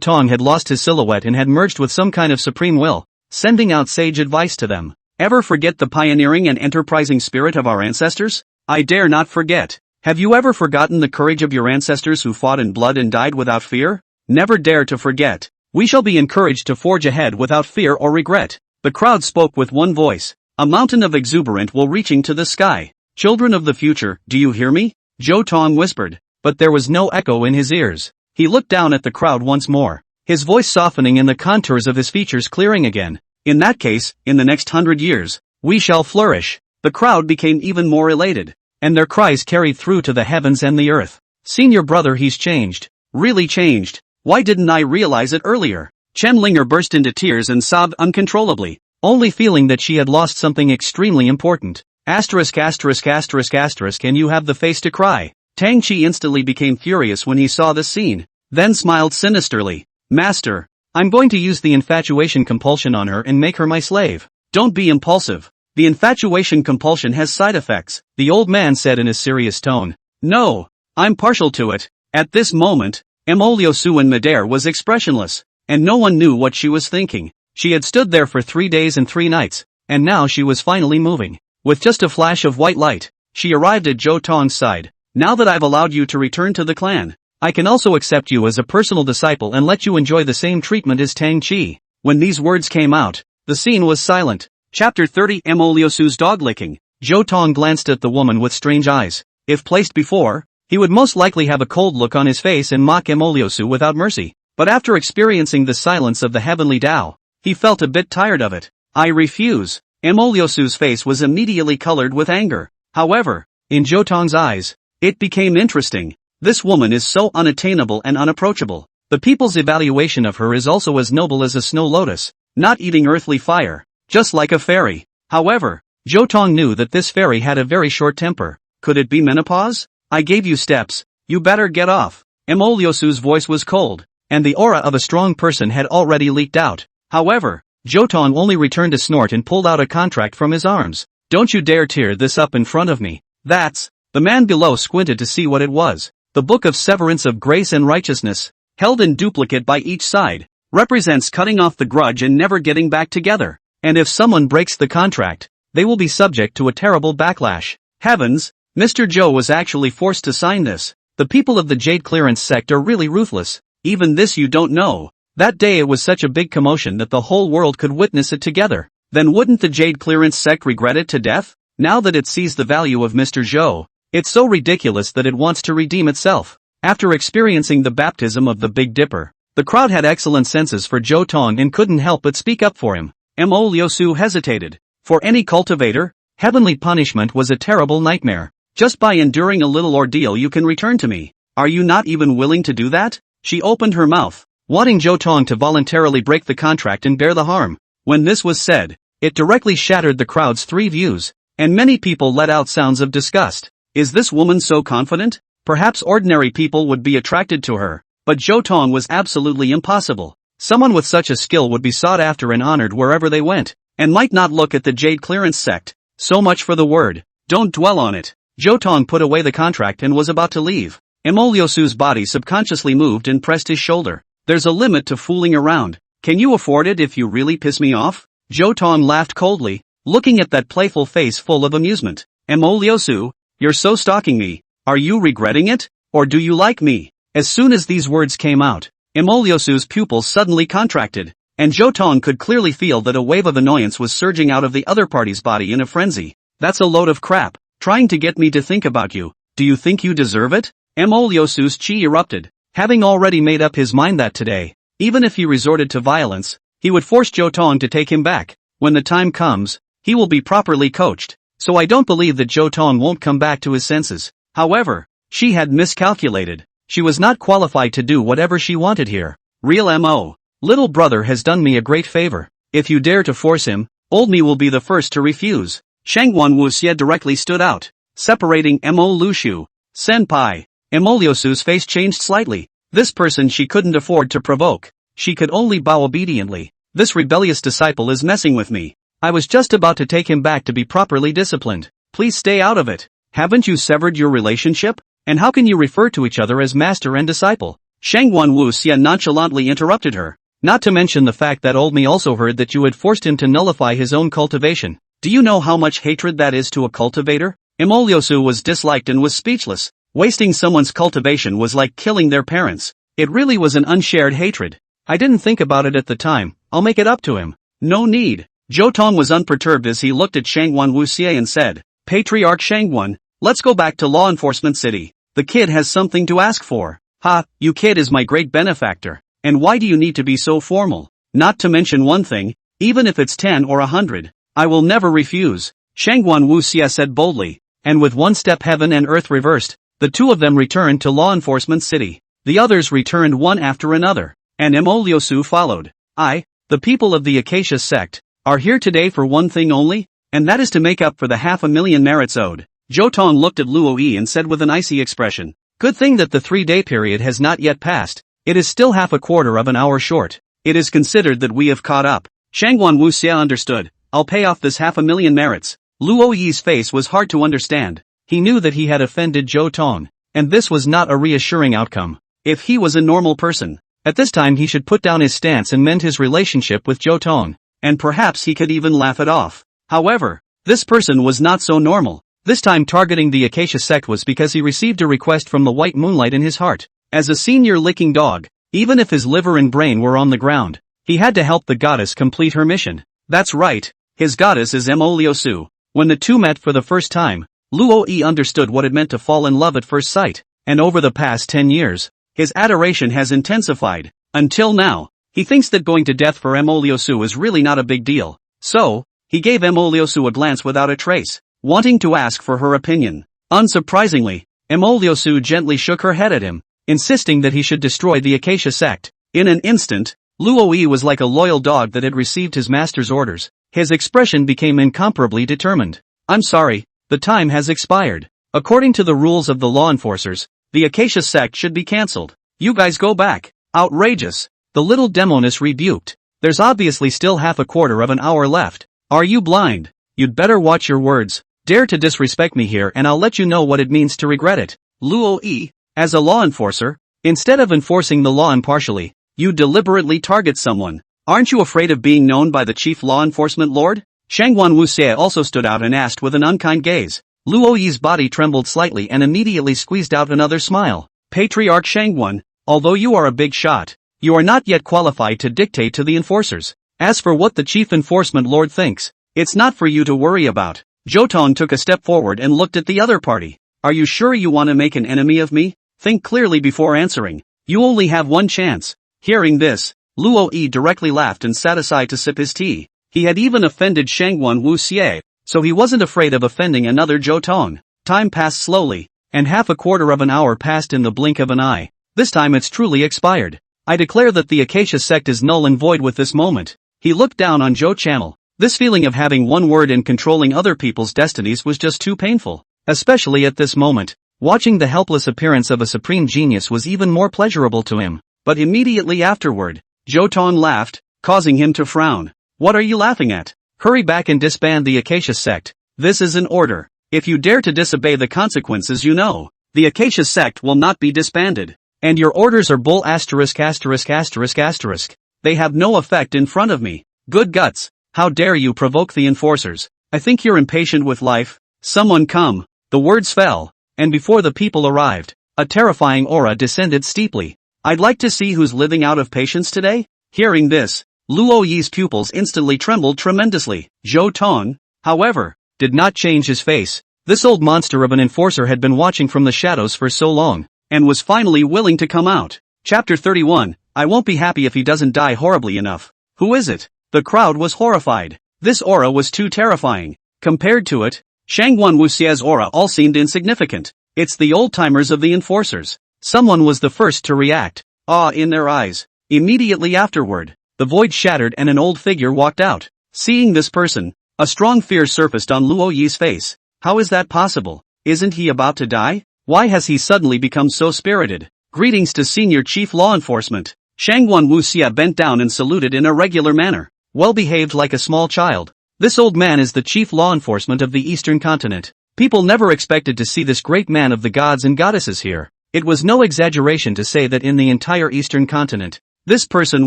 Tong had lost his silhouette and had merged with some kind of supreme will, sending out sage advice to them. Ever forget the pioneering and enterprising spirit of our ancestors? I dare not forget. Have you ever forgotten the courage of your ancestors who fought in blood and died without fear? Never dare to forget. We shall be encouraged to forge ahead without fear or regret. The crowd spoke with one voice, a mountain of exuberant will reaching to the sky. Children of the future, do you hear me? Zhou Tong whispered, but there was no echo in his ears. He looked down at the crowd once more, his voice softening and the contours of his features clearing again. In that case, in the next 100 years, we shall flourish. The crowd became even more elated, and their cries carried through to the heavens and the earth. Senior brother, he's changed. Really changed. Why didn't I realize it earlier? Chen Linger burst into tears and sobbed uncontrollably, only feeling that she had lost something extremely important. Asterisk asterisk asterisk asterisk, and you have the face to cry. Tang Chi instantly became furious when he saw this scene, then smiled sinisterly. Master, I'm going to use the infatuation compulsion on her and make her my slave. Don't be impulsive. The infatuation compulsion has side effects, the old man said in a serious tone. No, I'm partial to it. At this moment, Emoliosu and Madare was expressionless, and no one knew what she was thinking. She had stood there for 3 days and 3 nights, and now she was finally moving. With just a flash of white light, she arrived at Zhou Tong's side. Now that I've allowed you to return to the clan, I can also accept you as a personal disciple and let you enjoy the same treatment as Tang Chi. When these words came out, the scene was silent. Chapter 30 Emoliosu's dog licking. Zhou Tong glanced at the woman with strange eyes. If placed before, he would most likely have a cold look on his face and mock Emoliosu without mercy. But after experiencing the silence of the heavenly Tao, he felt a bit tired of it. I refuse. Emoliosu's face was immediately colored with anger. However, in Zhou Tong's eyes, it became interesting. This woman is so unattainable and unapproachable. The people's evaluation of her is also as noble as a snow lotus, not eating earthly fire, just like a fairy. However, Zhou Tong knew that this fairy had a very short temper. Could it be menopause? I gave you steps, you better get off. Emoliosu's voice was cold, and the aura of a strong person had already leaked out. However, Zhou Tong only returned a snort and pulled out a contract from his arms. Don't you dare tear this up in front of me. That's... The man below squinted to see what it was. The Book of Severance of Grace and Righteousness, held in duplicate by each side, represents cutting off the grudge and never getting back together. And if someone breaks the contract, they will be subject to a terrible backlash. Heavens, Mr. Zhou was actually forced to sign this. The people of the Jade Clearance sect are really ruthless. Even this you don't know. That day it was such a big commotion that the whole world could witness it together. Then wouldn't the Jade Clearance sect regret it to death? Now that it sees the value of Mr. Zhou, it's so ridiculous that it wants to redeem itself. After experiencing the baptism of the Big Dipper, the crowd had excellent senses for Zhou Tong and couldn't help but speak up for him. Emoliosu hesitated. For any cultivator, heavenly punishment was a terrible nightmare. Just by enduring a little ordeal you can return to me. Are you not even willing to do that? She opened her mouth, wanting Zhou Tong to voluntarily break the contract and bear the harm. When this was said, it directly shattered the crowd's 3 views, and many people let out sounds of disgust. Is this woman so confident? Perhaps ordinary people would be attracted to her, but Zhou Tong was absolutely impossible. Someone with such a skill would be sought after and honored wherever they went, and might not look at the Jade Clearance sect. So much for the word. Don't dwell on it. Zhou Tong put away the contract and was about to leave. Emoliosu's body subconsciously moved and pressed his shoulder. There's a limit to fooling around. Can you afford it if you really piss me off? Zhou Tong laughed coldly, looking at that playful face full of amusement. Emoliosu, you're so stalking me. Are you regretting it? Or do you like me? As soon as these words came out, Emoliosu's pupils suddenly contracted, and Zhou Tong could clearly feel that a wave of annoyance was surging out of the other party's body in a frenzy. That's a load of crap. Trying to get me to think about you. Do you think you deserve it? Emoliosu's chi erupted, having already made up his mind that today, even if he resorted to violence, he would force Zhou Tong to take him back. When the time comes, he will be properly coached. So I don't believe that Zhou Tong won't come back to his senses. However, she had miscalculated. She was not qualified to do whatever she wanted here. Real M.O. Little brother has done me a great favor. If you dare to force him, old me will be the first to refuse. Shengguan Wuxie directly stood out, separating Mo Lushu. Senpai. Emoliosu's face changed slightly. This person she couldn't afford to provoke. She could only bow obediently. This rebellious disciple is messing with me. I was just about to take him back to be properly disciplined. Please stay out of it. Haven't you severed your relationship? And how can you refer to each other as master and disciple? Shangguan Wuxia nonchalantly interrupted her. Not to mention the fact that old me also heard that you had forced him to nullify his own cultivation. Do you know how much hatred that is to a cultivator? Emoliosu was disliked and was speechless. Wasting someone's cultivation was like killing their parents. It really was an unshared hatred. I didn't think about it at the time. I'll make it up to him. No need. Zhou Tong was unperturbed as he looked at Shangguan Wuxia and said, Patriarch Shangguan, let's go back to law enforcement city. The kid has something to ask for. Ha, you kid is my great benefactor. And why do you need to be so formal? Not to mention one thing, even if it's 10 or 100, I will never refuse. Shangguan Wuxia said boldly, and with one step heaven and earth reversed, the two of them returned to law enforcement city. The others returned one after another, and Emoliosu followed. The people of the Acacia sect, are here today for one thing only, and that is to make up for the 500,000 merits owed. Zhou Tong looked at Luo Yi and said with an icy expression, good thing that the 3-day period has not yet passed. It is still half a quarter of an hour short. It is considered that we have caught up. Shangguan Wuxia understood. I'll pay off this 500,000 merits. Luo Yi's face was hard to understand. He knew that he had offended Zhou Tong, and this was not a reassuring outcome. If he was a normal person, at this time he should put down his stance and mend his relationship with Zhou Tong, and perhaps he could even laugh it off. However, this person was not so normal. This time targeting the Acacia sect was because he received a request from the white moonlight in his heart. As a senior licking dog, even if his liver and brain were on the ground, he had to help the goddess complete her mission. That's right, his goddess is Emoliosu. When the two met for the first time, Luo Yi understood what it meant to fall in love at first sight, and over the past 10 years, his adoration has intensified. Until now, he thinks that going to death for Emoliosu is really not a big deal. So, he gave Emoliosu a glance without a trace, wanting to ask for her opinion. Unsurprisingly, Emoliosu gently shook her head at him, insisting that he should destroy the Acacia sect. In an instant, Luo Yi was like a loyal dog that had received his master's orders. His expression became incomparably determined. I'm sorry, the time has expired. According to the rules of the law enforcers, the Acacia sect should be cancelled. You guys go back. Outrageous. The little demoness rebuked. There's obviously still half a quarter of an hour left. Are you blind? You'd better watch your words. Dare to disrespect me here and I'll let you know what it means to regret it. Luo Yi, as a law enforcer, instead of enforcing the law impartially, you deliberately target someone. Aren't you afraid of being known by the chief law enforcement lord? Shangguan Wuxia also stood out and asked with an unkind gaze. Luo Yi's body trembled slightly and immediately squeezed out another smile. Patriarch Shangguan, although you are a big shot, you are not yet qualified to dictate to the enforcers. As for what the chief enforcement lord thinks, it's not for you to worry about. Zhou Tong took a step forward and looked at the other party. Are you sure you want to make an enemy of me? Think clearly before answering. You only have one chance. Hearing this, Luo Yi directly laughed and sat aside to sip his tea. He had even offended Shangguan Wuxia, so he wasn't afraid of offending another Zhou Tong. Time passed slowly, and half a quarter of an hour passed in the blink of an eye. This time it's truly expired. I declare that the Acacia sect is null and void with this moment. He looked down on Zhou Channel. This feeling of having one word in controlling other people's destinies was just too painful. Especially at this moment, watching the helpless appearance of a supreme genius was even more pleasurable to him. But immediately afterward, Zhou Tong laughed, causing him to frown. What are you laughing at? Hurry back and disband the Acacia sect. This is an order. If you dare to disobey the consequences you know, the Acacia sect will not be disbanded. And your orders are bull ********. They have no effect in front of me. Good guts. How dare you provoke the enforcers? I think you're impatient with life. Someone come. The words fell, and before the people arrived, a terrifying aura descended steeply. I'd like to see who's living out of patience today. Hearing this, Luo Yi's pupils instantly trembled tremendously. Zhou Tong, however, did not change his face. This old monster of an enforcer had been watching from the shadows for so long, and was finally willing to come out. Chapter 31, I won't be happy if he doesn't die horribly enough. Who is it? The crowd was horrified. This aura was too terrifying. Compared to it, Shangguan Wuxia's aura all seemed insignificant. It's the old-timers of the enforcers. Someone was the first to react. Awe in their eyes. Immediately afterward, the void shattered and an old figure walked out. Seeing this person, a strong fear surfaced on Luo Yi's face. How is that possible? Isn't he about to die? Why has he suddenly become so spirited? Greetings to Senior Chief Law Enforcement. Shangguan Wuxia bent down and saluted in a regular manner. Well behaved like a small child. This old man is the chief law enforcement of the Eastern continent. People never expected to see this great man of the gods and goddesses here. It was no exaggeration to say that in the entire Eastern continent, this person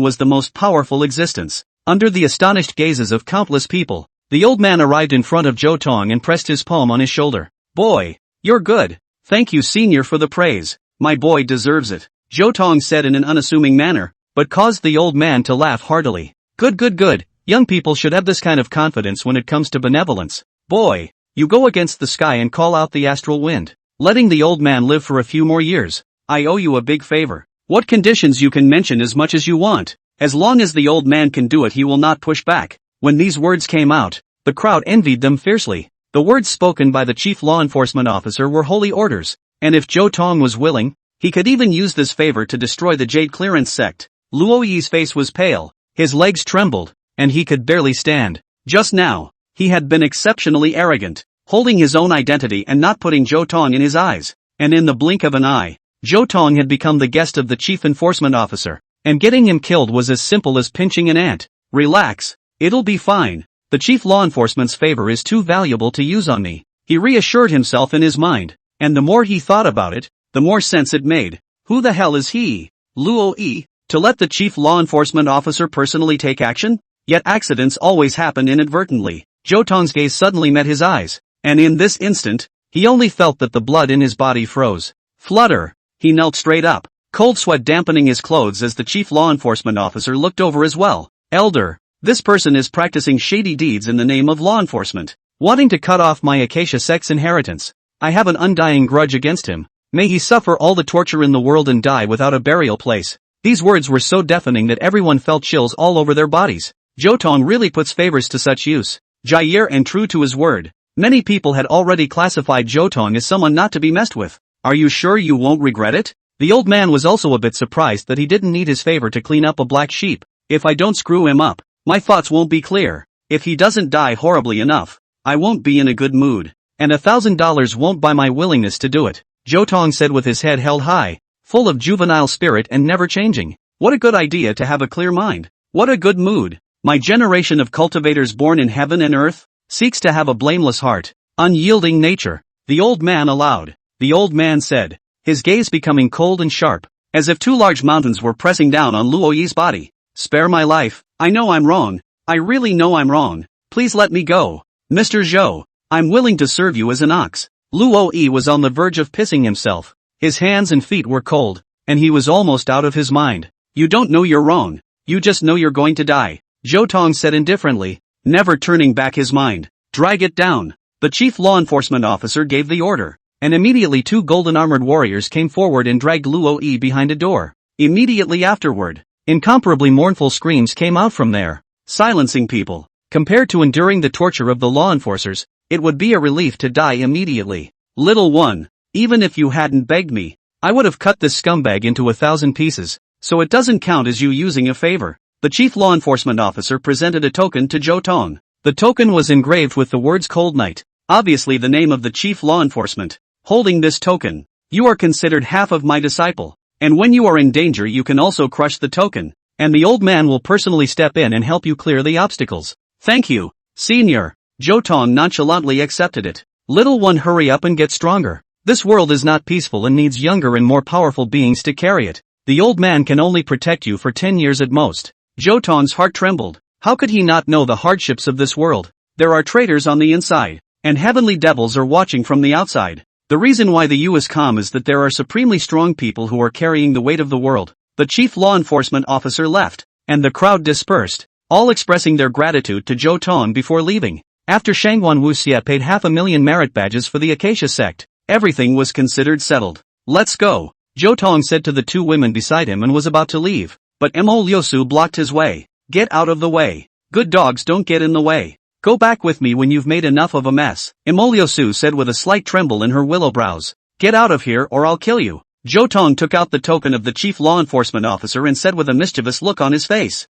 was the most powerful existence. Under the astonished gazes of countless people, the old man arrived in front of Zhou Tong and pressed his palm on his shoulder. "Boy, you're good. Thank you, senior, for the praise. My boy deserves it," Zhou Tong said in an unassuming manner, but caused the old man to laugh heartily. Good, good, good. Young people should have this kind of confidence when it comes to benevolence. Boy, you go against the sky and call out the astral wind, letting the old man live for a few more years. I owe you a big favor. What conditions you can mention as much as you want. As long as the old man can do it, he will not push back. When these words came out, the crowd envied them fiercely. The words spoken by the chief law enforcement officer were holy orders, and if Zhou Tong was willing, he could even use this favor to destroy the Jade Clearance sect. Luo Yi's face was pale, his legs trembled, and he could barely stand. Just now, he had been exceptionally arrogant, holding his own identity and not putting Zhou Tong in his eyes, and in the blink of an eye, Zhou Tong had become the guest of the chief enforcement officer, and getting him killed was as simple as pinching an ant. Relax, it'll be fine. The chief law enforcement's favor is too valuable to use on me, he reassured himself in his mind, and the more he thought about it, the more sense it made. Who the hell is he? Luo Yi, to let the chief law enforcement officer personally take action? Yet accidents always happen inadvertently. Zhou Tong's gaze suddenly met his eyes, and in this instant, he only felt that the blood in his body froze. Flutter! He knelt straight up, cold sweat dampening his clothes as the chief law enforcement officer looked over as well. Elder, this person is practicing shady deeds in the name of law enforcement, wanting to cut off my Acacia sect's inheritance. I have an undying grudge against him. May he suffer all the torture in the world and die without a burial place. These words were so deafening that everyone felt chills all over their bodies. Zhou Tong really puts favors to such use. Jair, and true to his word, many people had already classified Zhou Tong as someone not to be messed with. Are you sure you won't regret it? The old man was also a bit surprised that he didn't need his favor to clean up a black sheep. If I don't screw him up, my thoughts won't be clear. If he doesn't die horribly enough, I won't be in a good mood. And $1,000 won't buy my willingness to do it, Zhou Tong said with his head held high, full of juvenile spirit and never changing. What a good idea to have a clear mind. What a good mood. My generation of cultivators born in heaven and earth, seeks to have a blameless heart, unyielding nature. The old man allowed. The old man said, his gaze becoming cold and sharp, as if two large mountains were pressing down on Luo Yi's body. Spare my life. I know I'm wrong. I really know I'm wrong. Please let me go. Mr. Zhou, I'm willing to serve you as an ox. Luo Yi was on the verge of pissing himself. His hands and feet were cold, and he was almost out of his mind. You don't know you're wrong. You just know you're going to die, Zhou Tong said indifferently, never turning back his mind. Drag it down. The chief law enforcement officer gave the order, and immediately two golden-armored warriors came forward and dragged Luo Yi behind a door. Immediately afterward, incomparably mournful screams came out from there, silencing people. Compared to enduring the torture of the law enforcers, it would be a relief to die immediately. Little one, even if you hadn't begged me, I would have cut this scumbag into 1,000 pieces, so it doesn't count as you using a favor. The chief law enforcement officer presented a token to Zhou Tong. The token was engraved with the words Cold Night, obviously the name of the chief law enforcement. Holding this token, you are considered half of my disciple, and when you are in danger you can also crush the token, and the old man will personally step in and help you clear the obstacles. Thank you, senior. Zhou Tong nonchalantly accepted it. Little one, hurry up and get stronger. This world is not peaceful and needs younger and more powerful beings to carry it. The old man can only protect you for 10 years at most. Zhou Tong's heart trembled. How could he not know the hardships of this world? There are traitors on the inside, and heavenly devils are watching from the outside. The reason why the U is calm is that there are supremely strong people who are carrying the weight of the world. The chief law enforcement officer left, and the crowd dispersed, all expressing their gratitude to Zhou Tong before leaving. After Shangguan Wuxia paid 500,000 merit badges for the Acacia sect, everything was considered settled. Let's go, Zhou Tong said to the two women beside him and was about to leave, but Mo Liusu blocked his way. Get out of the way. Good dogs don't get in the way. Go back with me when you've made enough of a mess, Mo Liusu said with a slight tremble in her willow brows. Get out of here or I'll kill you. Zhou Tong took out the token of the chief law enforcement officer and said with a mischievous look on his face,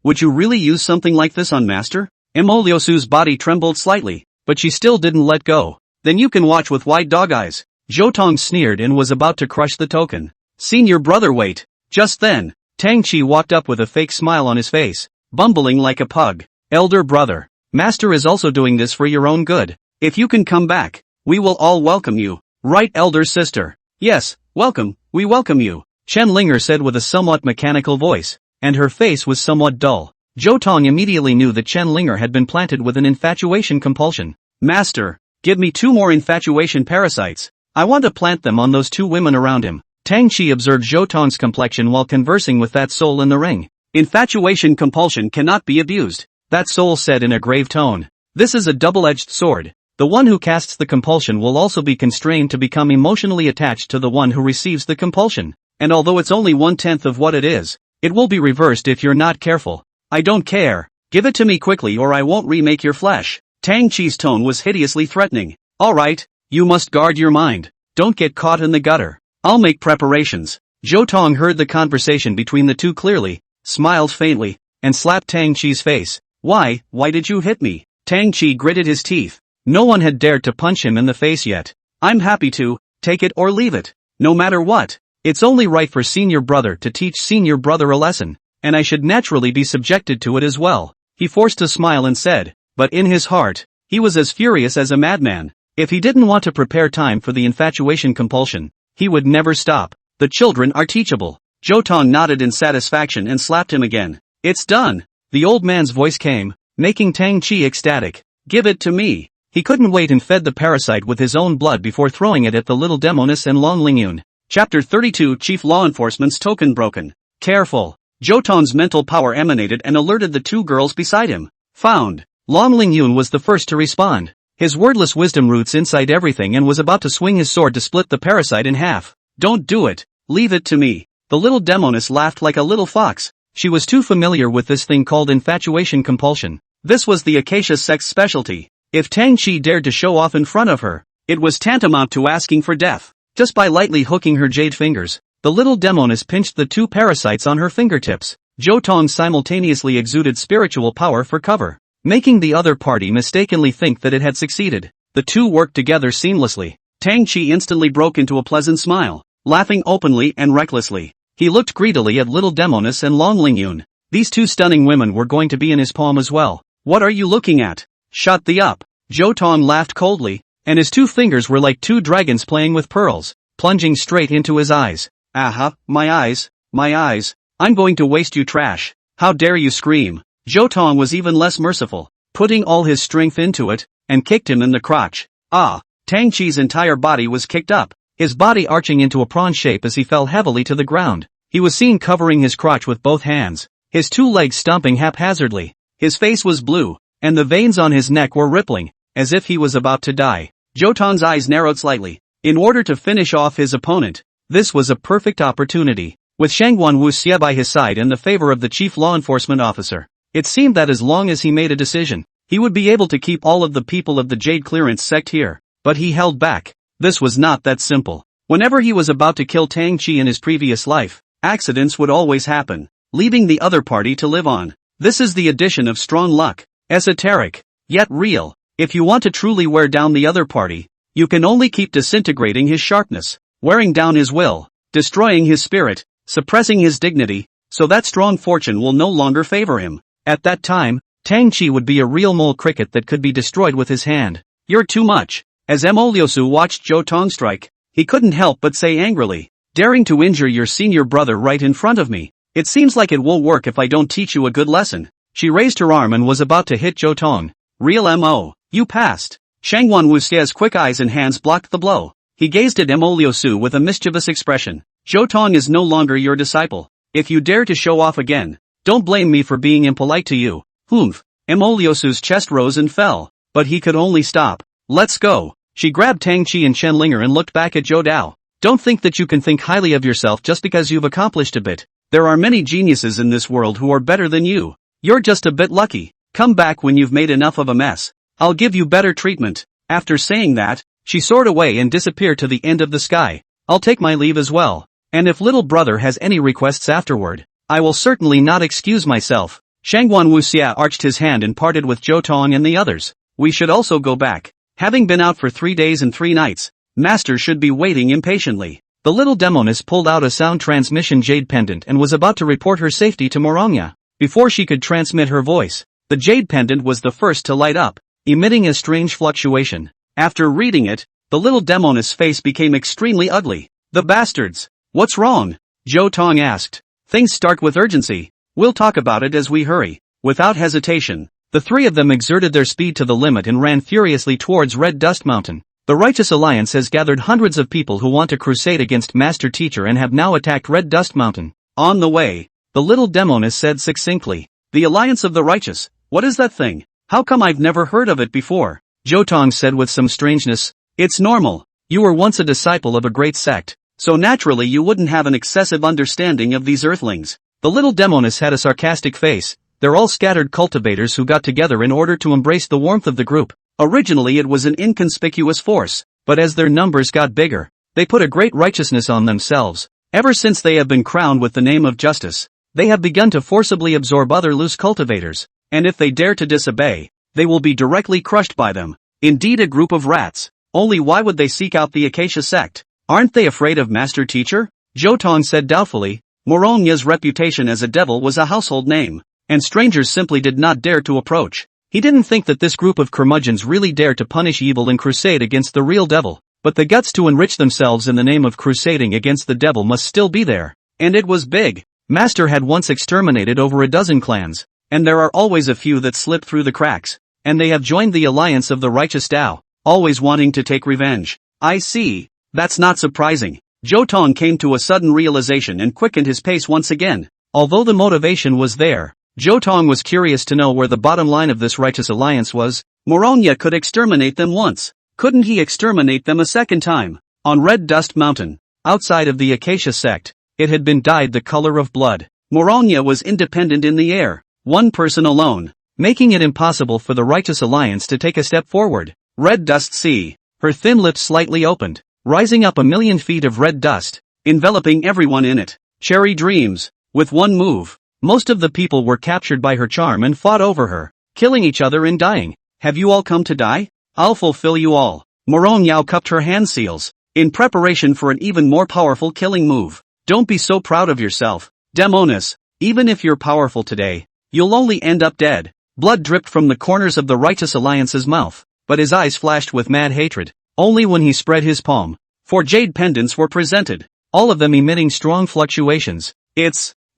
would you really use something like this on master? Mo Liusu's body trembled slightly, but she still didn't let go. Then you can watch with wide dog eyes. Zhou Tong sneered and was about to crush the token. Senior brother, wait. Just then, Tang Chi walked up with a fake smile on his face, bumbling like a pug. Elder brother, Master is also doing this for your own good. If you can come back, we will all welcome you. Right, elder sister? Yes, welcome, we welcome you, Chen Linger said with a somewhat mechanical voice, and her face was somewhat dull. Zhou Tong immediately knew that Chen Linger had been planted with an infatuation compulsion. Master, give me 2 more infatuation parasites. I want to plant them on those 2 women around him. Tang Qi observed Zhou Tong's complexion while conversing with that soul in the ring. Infatuation compulsion cannot be abused, that soul said in a grave tone. This is a double-edged sword. The one who casts the compulsion will also be constrained to become emotionally attached to the one who receives the compulsion. And although it's only 1/10 of what it is, it will be reversed if you're not careful. I don't care. Give it to me quickly or I won't remake your flesh. Tang Qi's tone was hideously threatening. Alright, you must guard your mind. Don't get caught in the gutter. I'll make preparations. Zhou Tong heard the conversation between the two clearly, smiled faintly, and slapped Tang Qi's face. Why did you hit me? Tang Qi gritted his teeth. No one had dared to punch him in the face yet. I'm happy to, take it or leave it. No matter what. It's only right for senior brother to teach senior brother a lesson, and I should naturally be subjected to it as well. He forced a smile and said, but in his heart, he was as furious as a madman. If he didn't want to prepare time for the infatuation compulsion, he would never stop. The children are teachable. Zhou Tong nodded in satisfaction and slapped him again. It's done. The old man's voice came, making Tang Qi ecstatic. Give it to me. He couldn't wait and fed the parasite with his own blood before throwing it at the little demoness and Long Lingyun. Chapter 32 Chief Law Enforcement's Token Broken. Careful. Zhou Tong's mental power emanated and alerted the 2 girls beside him. Found. Long Lingyun was the first to respond. His wordless wisdom roots inside everything and was about to swing his sword to split the parasite in half. Don't do it. Leave it to me. The little demoness laughed like a little fox. She was too familiar with this thing called infatuation compulsion. This was the Acacia sect's specialty. If Tang Qi dared to show off in front of her, it was tantamount to asking for death. Just by lightly hooking her jade fingers, the little demoness pinched the 2 parasites on her fingertips. Zhou Tong simultaneously exuded spiritual power for cover, making the other party mistakenly think that it had succeeded. The 2 worked together seamlessly. Tang Qi instantly broke into a pleasant smile, laughing openly and recklessly. He looked greedily at little demoness and Long Lingyun. These 2 stunning women were going to be in his palm as well. What are you looking at? Shut the up. Zhou Tong laughed coldly, and his 2 fingers were like 2 dragons playing with pearls, plunging straight into his eyes. Aha, my eyes, I'm going to waste you trash. How dare you scream? Zhou Tong was even less merciful, putting all his strength into it, and kicked him in the crotch. Ah! Tang Qi's entire body was kicked up, his body arching into a prawn shape as he fell heavily to the ground. He was seen covering his crotch with both hands, his 2 legs stomping haphazardly. His face was blue, and the veins on his neck were rippling, as if he was about to die. Zhou Tong's eyes narrowed slightly. In order to finish off his opponent, this was a perfect opportunity. With Shangguan Wuxie by his side and the favor of the chief law enforcement officer, it seemed that as long as he made a decision, he would be able to keep all of the people of the Jade Clearance sect here. But he held back. This was not that simple. Whenever he was about to kill Tang Qi in his previous life, accidents would always happen, leaving the other party to live on. This is the addition of strong luck. Esoteric, yet real. If you want to truly wear down the other party, you can only keep disintegrating his sharpness, wearing down his will, destroying his spirit, suppressing his dignity, so that strong fortune will no longer favor him. At that time, Tang Qi would be a real mole cricket that could be destroyed with his hand. You're too much. As Mo Liusu watched Zhou Tong strike, he couldn't help but say angrily, daring to injure your senior brother right in front of me. It seems like it will work if I don't teach you a good lesson. She raised her arm and was about to hit Zhou Tong. Real Mo, you passed. Shangguan Wuxie's quick eyes and hands blocked the blow. He gazed at Mo Liusu with a mischievous expression. Zhou Tong is no longer your disciple. If you dare to show off again, don't blame me for being impolite to you. Humph. Mo Liusu's chest rose and fell, but he could only stop. Let's go. She grabbed Tang Qi and Chen Linger and looked back at Zhou Dao. Don't think that you can think highly of yourself just because you've accomplished a bit. There are many geniuses in this world who are better than you. You're just a bit lucky. Come back when you've made enough of a mess. I'll give you better treatment. After saying that, she soared away and disappeared to the end of the sky. I'll take my leave as well. And if little brother has any requests afterward, I will certainly not excuse myself. Shangguan Wuxia arched his hand and parted with Zhou Tong and the others. We should also go back. Having been out for 3 days and 3 nights, Master should be waiting impatiently. The little demoness pulled out a sound transmission jade pendant and was about to report her safety to Morongya. Before she could transmit her voice, The jade pendant was the first to light up, emitting a strange fluctuation. After reading it, the little demoness face became extremely ugly. The bastards! What's wrong? Zhou Tong asked. Things start with urgency. We'll talk about it as we hurry. Without hesitation, the three of them exerted their speed to the limit and ran furiously towards Red Dust Mountain. The Righteous Alliance has gathered hundreds of people who want to crusade against Master Teacher and have now attacked Red Dust Mountain. On the way, the little demoness said succinctly, "The Alliance of the Righteous, what is that thing? How come I've never heard of it before?" Zhou Tong said with some strangeness, "It's normal. You were once a disciple of a great sect, so naturally you wouldn't have an excessive understanding of these earthlings." The little demoness had a sarcastic face. They're all scattered cultivators who got together in order to embrace the warmth of the group. Originally it was an inconspicuous force, but as their numbers got bigger, they put a great righteousness on themselves. Ever since they have been crowned with the name of justice, they have begun to forcibly absorb other loose cultivators, and if they dare to disobey, they will be directly crushed by them. Indeed, a group of rats. Only why would they seek out the Acacia sect? Aren't they afraid of Master Teacher? Zhou Tong said doubtfully. Moronya's reputation as a devil was a household name, and strangers simply did not dare to approach. He didn't think that this group of curmudgeons really dared to punish evil and crusade against the real devil, but the guts to enrich themselves in the name of crusading against the devil must still be there. And it was big. Master had once exterminated over a dozen clans, and there are always a few that slip through the cracks, and they have joined the Alliance of the Righteous Tao, always wanting to take revenge. I see. That's not surprising. Zhou Tong came to a sudden realization and quickened his pace once again. Although the motivation was there, Zhou Tong was curious to know where the bottom line of this righteous alliance was. Moronya could exterminate them once. Couldn't he exterminate them a second time? On Red Dust Mountain, outside of the Acacia sect, it had been dyed the color of blood. Moronya was independent in the air, one person alone, making it impossible for the Righteous Alliance to take a step forward. Red Dust Sea. Her thin lips slightly opened, rising up 1,000,000 feet of red dust, enveloping everyone in it. Cherry dreams. With one move, most of the people were captured by her charm and fought over her, killing each other and dying. Have you all come to die? I'll fulfill you all. Moronya cupped her hand seals, in preparation for an even more powerful killing move. Don't be so proud of yourself, Demoness. Even if you're powerful today, you'll only end up dead. Blood dripped from the corners of the Righteous Alliance's mouth, but his eyes flashed with mad hatred. Only when he spread his palm. 4 jade pendants were presented, all of them emitting strong fluctuations.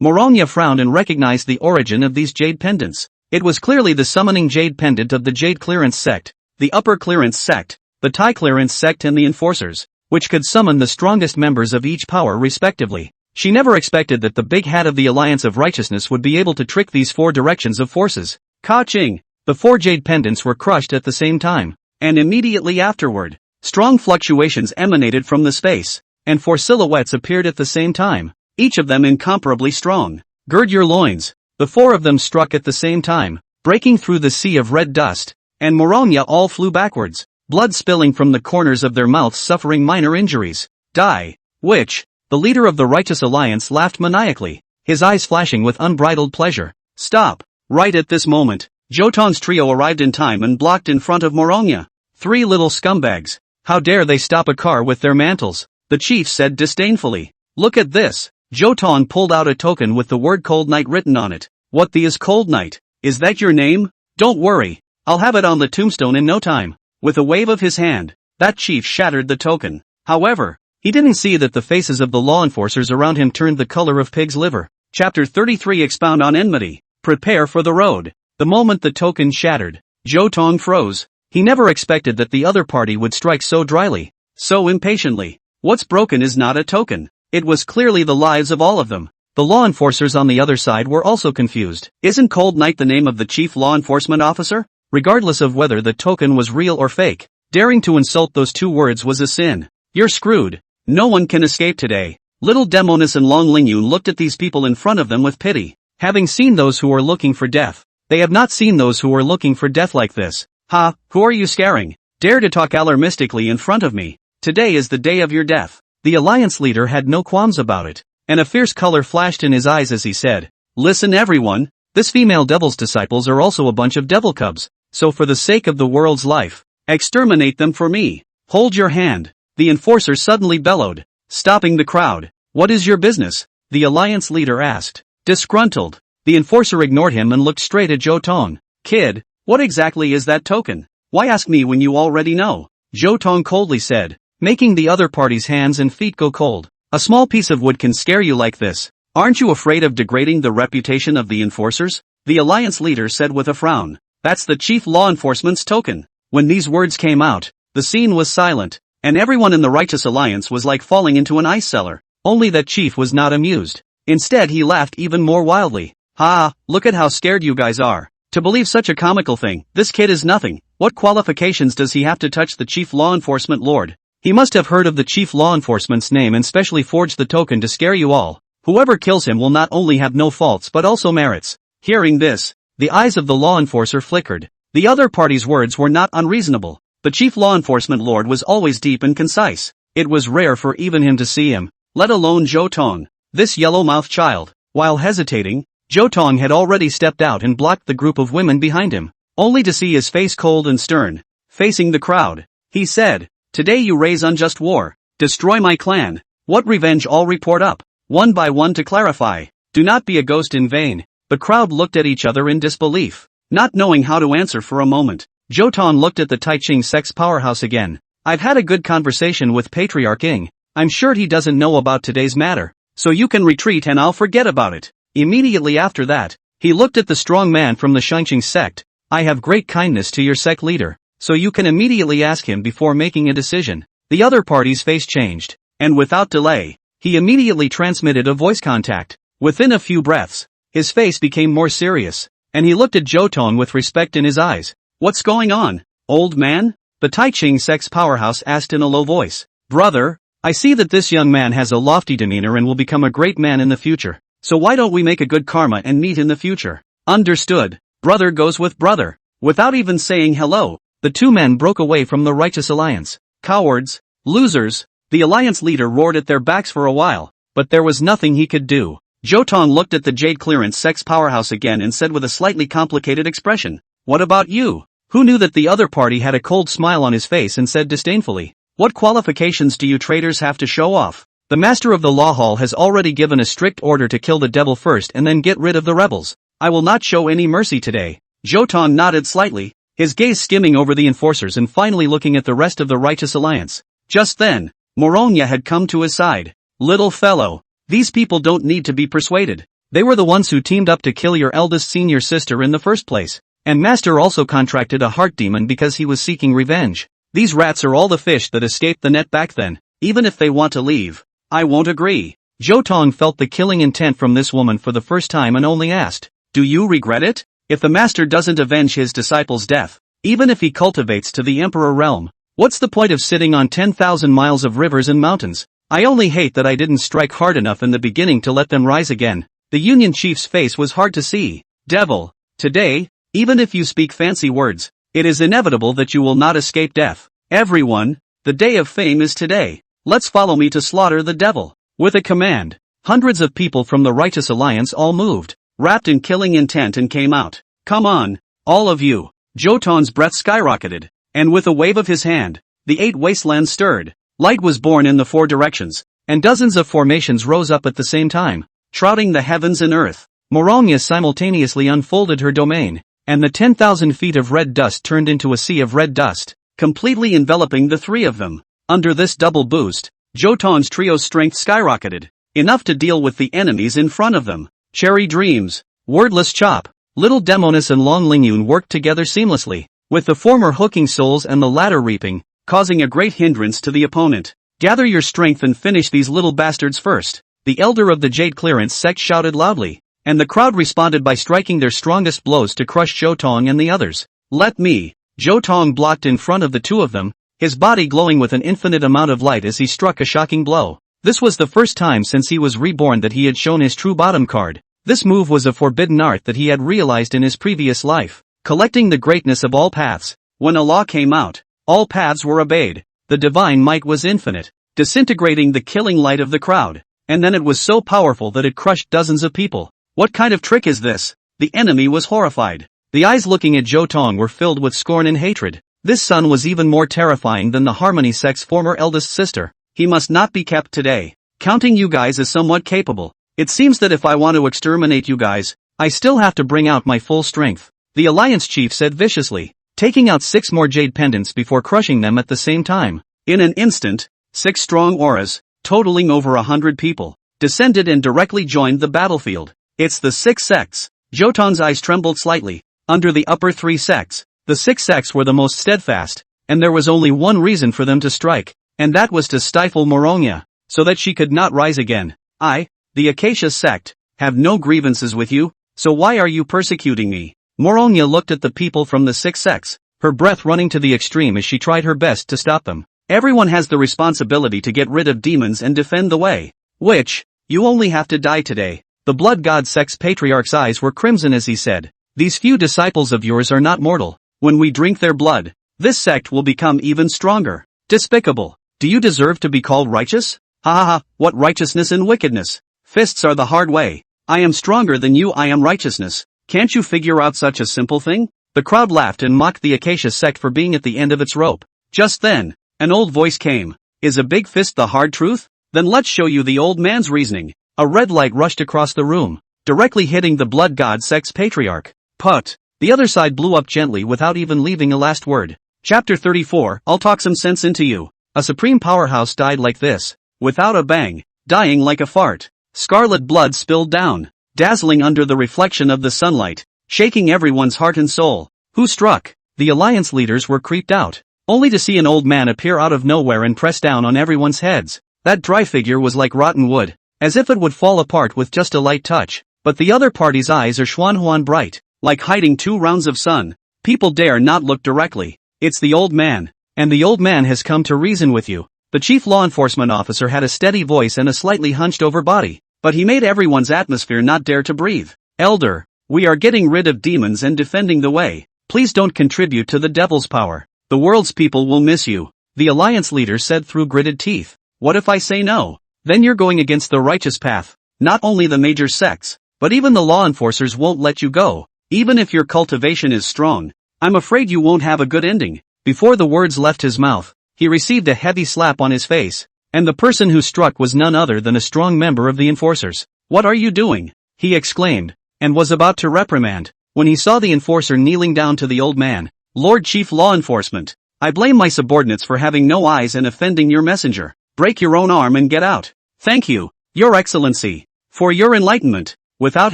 Moronya frowned and recognized the origin of these jade pendants. It was clearly the summoning jade pendant of the Jade Clearance sect, the Upper Clearance sect, the Tai Clearance sect and the Enforcers, which could summon the strongest members of each power respectively. She never expected that the big hat of the Alliance of Righteousness would be able to trick these 4 directions of forces. Ka-ching! The 4 jade pendants were crushed at the same time, and immediately afterward, strong fluctuations emanated from the space, and 4 silhouettes appeared at the same time, each of them incomparably strong. Gird your loins. The 4 of them struck at the same time, breaking through the sea of red dust, and Moronya all flew backwards, blood spilling from the corners of their mouths, suffering minor injuries. Die. Which? The leader of the Righteous Alliance laughed maniacally, his eyes flashing with unbridled pleasure. Stop. Right at this moment, Zhou Tong's trio arrived in time and blocked in front of Moronya. 3 little scumbags. How dare they stop a car with their mantles? The chief said disdainfully. Look at this. Zhou Tong pulled out a token with the word Cold Night written on it. What the is Cold Night? Is that your name? Don't worry. I'll have it on the tombstone in no time. With a wave of his hand, that chief shattered the token. However, he didn't see that the faces of the law enforcers around him turned the color of pig's liver. Chapter 33 Expound on Enmity. Prepare for the road. The moment the token shattered, Zhou Tong froze. He never expected that the other party would strike so dryly, so impatiently. What's broken is not a token. It was clearly the lives of all of them. The law enforcers on the other side were also confused. Isn't Cold Night the name of the chief law enforcement officer? Regardless of whether the token was real or fake, daring to insult those 2 words was a sin. You're screwed. No one can escape today. Little Demoness and Long Lingyun looked at these people in front of them with pity. Having seen those who are looking for death, they have not seen those who are looking for death like this. Ha, who are you scaring? Dare to talk alarmistically in front of me. Today is the day of your death. The Alliance leader had no qualms about it, and a fierce color flashed in his eyes as he said, Listen everyone, this female devil's disciples are also a bunch of devil cubs, so for the sake of the world's life, exterminate them for me. Hold your hand. The enforcer suddenly bellowed, stopping the crowd. What is your business? The Alliance leader asked. Disgruntled. The enforcer ignored him and looked straight at Zhou Tong. Kid, what exactly is that token? Why ask me when you already know? Zhou Tong coldly said, making the other party's hands and feet go cold. A small piece of wood can scare you like this. Aren't you afraid of degrading the reputation of the enforcers? The alliance leader said with a frown. That's the chief law enforcement's token. When these words came out, the scene was silent, and everyone in the righteous alliance was like falling into an ice cellar. Only that chief was not amused. Instead he laughed even more wildly. Ha, look at how scared you guys are. To believe such a comical thing, this kid is nothing. What qualifications does he have to touch the chief law enforcement lord? He must have heard of the chief law enforcement's name and specially forged the token to scare you all. Whoever kills him will not only have no faults but also merits. Hearing this, the eyes of the law enforcer flickered. The other party's words were not unreasonable. The chief law enforcement lord was always deep and concise. It was rare for even him to see him, let alone Zhou Tong, this yellow-mouthed child. While hesitating, Zhou Tong had already stepped out and blocked the group of women behind him, only to see his face cold and stern. Facing the crowd, he said, "Today you raise unjust war, destroy my clan. What revenge all report up, one by one to clarify. Do not be a ghost in vain." The crowd looked at each other in disbelief, not knowing how to answer for a moment. Zhou Tong looked at the Taiching sect's powerhouse again. "I've had a good conversation with Patriarch Ing. I'm sure he doesn't know about today's matter, so you can retreat and I'll forget about it." Immediately after that, he looked at the strong man from the Taiching sect. "I have great kindness to your sect leader, so you can immediately ask him before making a decision." The other party's face changed, and without delay, he immediately transmitted a voice contact. Within a few breaths, his face became more serious, and he looked at Zhou Tong with respect in his eyes. "What's going on, old man?" The Taiching sect's powerhouse asked in a low voice. "Brother, I see that this young man has a lofty demeanor and will become a great man in the future, so why don't we make a good karma and meet in the future?" "Understood." Brother goes with brother. Without even saying hello, the two men broke away from the righteous alliance. "Cowards, losers," the alliance leader roared at their backs for a while, but there was nothing he could do. Zhou Tong looked at the Jade Clearance sect's powerhouse again and said with a slightly complicated expression, "What about you?" Who knew that the other party had a cold smile on his face and said disdainfully, "What qualifications do you traitors have to show off? The master of the law hall has already given a strict order to kill the devil first and then get rid of the rebels. I will not show any mercy today." Zhou Tong nodded slightly, his gaze skimming over the enforcers and finally looking at the rest of the righteous alliance. Just then, Moronya had come to his side. "Little fellow, these people don't need to be persuaded. They were the ones who teamed up to kill your eldest senior sister in the first place. And Master also contracted a heart demon because he was seeking revenge. These rats are all the fish that escaped the net back then. Even if they want to leave, I won't agree." Zhou Tong felt the killing intent from this woman for the first time and only asked, "Do you regret it? If the master doesn't avenge his disciple's death, even if he cultivates to the emperor realm, what's the point of sitting on 10,000 miles of rivers and mountains? I only hate that I didn't strike hard enough in the beginning to let them rise again." The Union chief's face was hard to see. "Devil, today, even if you speak fancy words, it is inevitable that you will not escape death. Everyone, the day of fame is today. Let's follow me to slaughter the devil." With a command, hundreds of people from the Righteous Alliance all moved, wrapped in killing intent and came out. "Come on, all of you." Zhou Tong's breath skyrocketed, and with a wave of his hand, the 8 wastelands stirred. Light was born in the 4 directions, and dozens of formations rose up at the same time, shrouding the heavens and earth. Moronya simultaneously unfolded her domain, and the 10,000 feet of red dust turned into a sea of red dust, completely enveloping the 3 of them. Under this double boost, Zhou Tong's trio's strength skyrocketed, enough to deal with the enemies in front of them. Cherry Dreams, Wordless Chop, Little Demoness and Long Lingyun worked together seamlessly, with the former hooking souls and the latter reaping, causing a great hindrance to the opponent. "Gather your strength and finish these little bastards first," the elder of the Jade Clearance sect shouted loudly, and the crowd responded by striking their strongest blows to crush Zhou Tong and the others. "Let me." Zhou Tong blocked in front of the 2 of them, his body glowing with an infinite amount of light as he struck a shocking blow. This was the first time since he was reborn that he had shown his true bottom card. This move was a forbidden art that he had realized in his previous life, collecting the greatness of all paths. When a law came out, all paths were obeyed. The divine might was infinite, disintegrating the killing light of the crowd, and then it was so powerful that it crushed dozens of people. "What kind of trick is this?" The enemy was horrified. The eyes looking at Zhou Tong were filled with scorn and hatred. This son was even more terrifying than the Harmony sect's former eldest sister. "He must not be kept today. Counting you guys as somewhat capable. It seems that if I want to exterminate you guys, I still have to bring out my full strength." the Alliance chief said viciously, taking out 6 more jade pendants before crushing them at the same time. In an instant, 6 strong auras, totaling over 100 people, descended and directly joined the battlefield. It's the 6 sects. Zhou Tong's eyes trembled slightly. Under the upper 3 sects, the 6 sects were the most steadfast, and there was only one reason for them to strike, and that was to stifle Manhwa, so that she could not rise again. I, the Acacia sect, have no grievances with you, so why are you persecuting me? Manhwa looked at the people from the 6 sects, her breath running to the extreme as she tried her best to stop them. Everyone has the responsibility to get rid of demons and defend the way. Which, you only have to die today. The blood god sect's patriarch's eyes were crimson as he said, these few disciples of yours are not mortal. When we drink their blood, this sect will become even stronger. Despicable. Do you deserve to be called righteous? Ha ha ha, what righteousness and wickedness. Fists are the hard way. I am stronger than you, I am righteousness. Can't you figure out such a simple thing? The crowd laughed and mocked the Acacia sect for being at the end of its rope. Just then, an old voice came. Is a big fist the hard truth? Then let's show you the old man's reasoning. A red light rushed across the room, directly hitting the blood god sect's patriarch. Put. The other side blew up gently without even leaving a last word. Chapter 34, I'll talk some sense into you. A supreme powerhouse died like this, without a bang, dying like a fart. Scarlet blood spilled down, dazzling under the reflection of the sunlight, shaking everyone's heart and soul. Who struck? The alliance leaders were creeped out, only to see an old man appear out of nowhere and press down on everyone's heads. That dry figure was like rotten wood, as if it would fall apart with just a light touch. But the other party's eyes are xuanhuan bright, like hiding 2 rounds of sun. People dare not look directly. It's the old man, and the old man has come to reason with you. The chief law enforcement officer had a steady voice and a slightly hunched over body, but he made everyone's atmosphere not dare to breathe. Elder, we are getting rid of demons and defending the way. Please don't contribute to the devil's power. The world's people will miss you, the alliance leader said through gritted teeth. What if I say no? Then you're going against the righteous path. Not only the major sects, but even the law enforcers won't let you go. Even if your cultivation is strong, I'm afraid you won't have a good ending. Before the words left his mouth, he received a heavy slap on his face, and the person who struck was none other than a strong member of the enforcers. What are you doing? He exclaimed, and was about to reprimand, when he saw the enforcer kneeling down to the old man. Lord Chief Law Enforcement, I blame my subordinates for having no eyes and offending your messenger. Break your own arm and get out. Thank you, Your Excellency, for your enlightenment. Without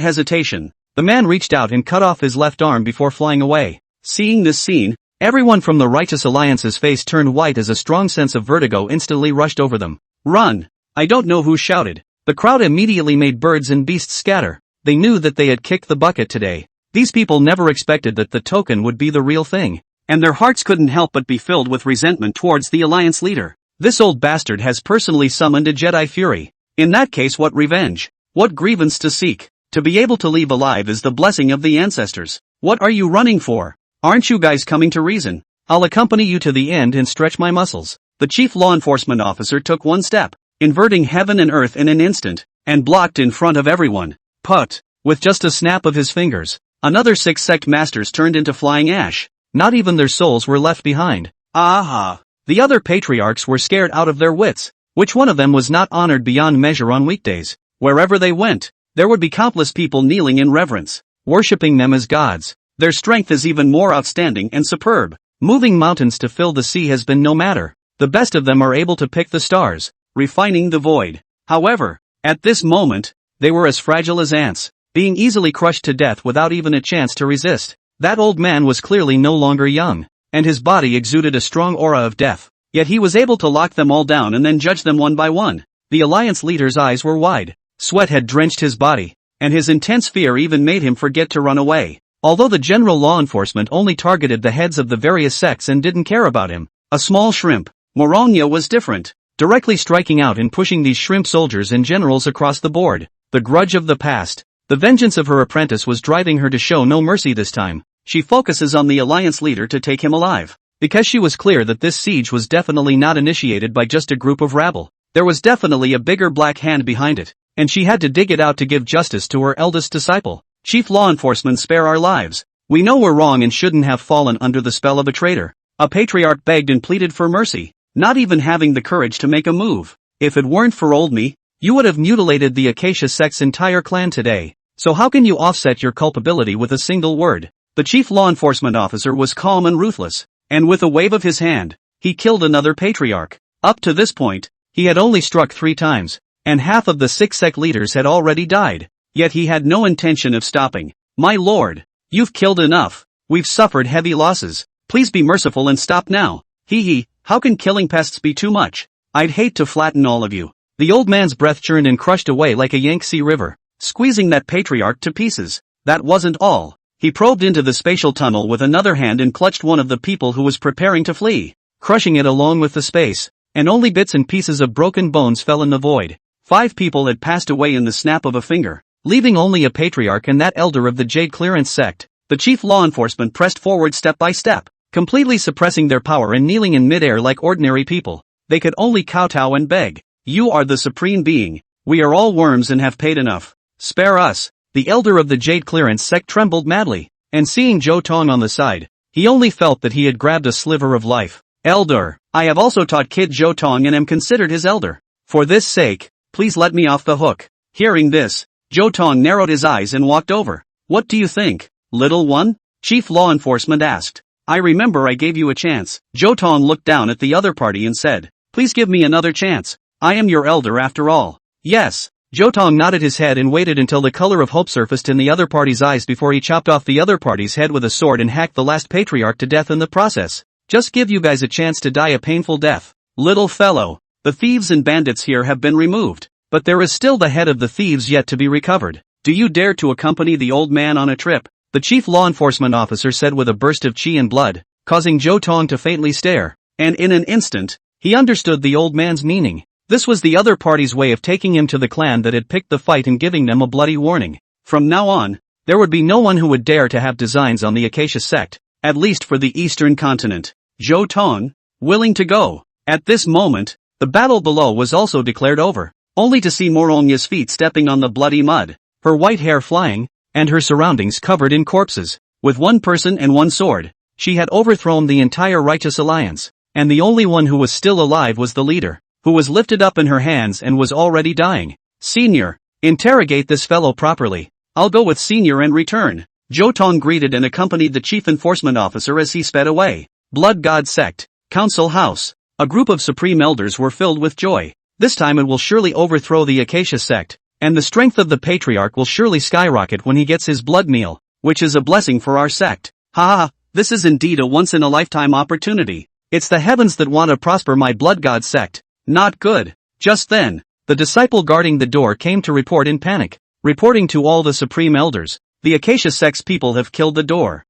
hesitation, the man reached out and cut off his left arm before flying away. Seeing this scene, everyone from the Righteous Alliance's face turned white as a strong sense of vertigo instantly rushed over them. Run! I don't know who shouted. The crowd immediately made birds and beasts scatter. They knew that they had kicked the bucket today. These people never expected that the token would be the real thing, and their hearts couldn't help but be filled with resentment towards the Alliance leader. This old bastard has personally summoned a Jedi Fury. In that case, what revenge? What grievance to seek? To be able to leave alive is the blessing of the ancestors. What are you running for? Aren't you guys coming to reason? I'll accompany you to the end and stretch my muscles. The chief law enforcement officer took one step, inverting heaven and earth in an instant, and blocked in front of everyone. Put! With just a snap of his fingers, another 6 sect masters turned into flying ash. Not even their souls were left behind. Aha! The other patriarchs were scared out of their wits. Which one of them was not honored beyond measure on weekdays? Wherever they went, there would be countless people kneeling in reverence, worshipping them as gods. Their strength is even more outstanding and superb. Moving mountains to fill the sea has been no matter. The best of them are able to pick the stars, refining the void. However, at this moment, they were as fragile as ants, being easily crushed to death without even a chance to resist. That old man was clearly no longer young, and his body exuded a strong aura of death. Yet he was able to lock them all down and then judge them one by one. The alliance leader's eyes were wide. Sweat had drenched his body, and his intense fear even made him forget to run away. Although the general law enforcement only targeted the heads of the various sects and didn't care about him, a small shrimp, Manhwa was different, directly striking out and pushing these shrimp soldiers and generals across the board. The grudge of the past, the vengeance of her apprentice was driving her to show no mercy this time. She focuses on the alliance leader to take him alive, because she was clear that this siege was definitely not initiated by just a group of rabble. There was definitely a bigger black hand behind it, and she had to dig it out to give justice to her eldest disciple. Chief Law Enforcement, spare our lives. We know we're wrong and shouldn't have fallen under the spell of a traitor. A patriarch begged and pleaded for mercy, not even having the courage to make a move. If it weren't for old me, you would have mutilated the Acacia sect's entire clan today. So how can you offset your culpability with a single word? The chief law enforcement officer was calm and ruthless, and with a wave of his hand, he killed another patriarch. Up to this point, he had only struck 3 times, and half of the 6 sect leaders had already died. Yet he had no intention of stopping. My lord, you've killed enough. We've suffered heavy losses. Please be merciful and stop now. Hee, how can killing pests be too much? I'd hate to flatten all of you. The old man's breath churned and crushed away like a Yangtze River, squeezing that patriarch to pieces. That wasn't all. He probed into the spatial tunnel with another hand and clutched one of the people who was preparing to flee, crushing it along with the space, and only bits and pieces of broken bones fell in the void. 5 people had passed away in the snap of a finger, leaving only a patriarch and that elder of the Jade Clearance sect. The chief law enforcement pressed forward step by step, completely suppressing their power and kneeling in midair like ordinary people. They could only kowtow and beg. You are the supreme being. We are all worms and have paid enough. Spare us. The elder of the Jade Clearance sect trembled madly, and seeing Zhou Tong on the side, he only felt that he had grabbed a sliver of life. Elder, I have also taught kid Zhou Tong and am considered his elder. For this sake, please let me off the hook. Hearing this, Zhou Tong narrowed his eyes and walked over. What do you think, little one? Chief law enforcement asked. I remember I gave you a chance. Zhou Tong looked down at the other party and said, please give me another chance. I am your elder after all. Yes. Zhou Tong nodded his head and waited until the color of hope surfaced in the other party's eyes before he chopped off the other party's head with a sword and hacked the last patriarch to death in the process. Just give you guys a chance to die a painful death. Little fellow, the thieves and bandits here have been removed, but there is still the head of the thieves yet to be recovered. Do you dare to accompany the old man on a trip? The chief law enforcement officer said with a burst of chi and blood, causing Zhou Tong to faintly stare, and in an instant, he understood the old man's meaning. This was the other party's way of taking him to the clan that had picked the fight and giving them a bloody warning. From now on, there would be no one who would dare to have designs on the Acacia sect, at least for the eastern continent. Zhou Tong, willing to go. At this moment, the battle below was also declared over, only to see Moronya's feet stepping on the bloody mud, her white hair flying, and her surroundings covered in corpses. With 1 person and 1 sword, she had overthrown the entire righteous alliance, and the only one who was still alive was the leader, who was lifted up in her hands and was already dying. Senior, interrogate this fellow properly. I'll go with Senior and return. Zhou Tong greeted and accompanied the chief enforcement officer as he sped away. Blood God Sect, Council House. A group of supreme elders were filled with joy. This time it will surely overthrow the Acacia sect, and the strength of the patriarch will surely skyrocket when he gets his blood meal, which is a blessing for our sect. Ha! This is indeed a once-in-a-lifetime opportunity. It's the heavens that want to prosper my Blood God Sect. Not good. Just then, the disciple guarding the door came to report in panic, reporting to all the supreme elders, the Acacia sect's people have killed the door.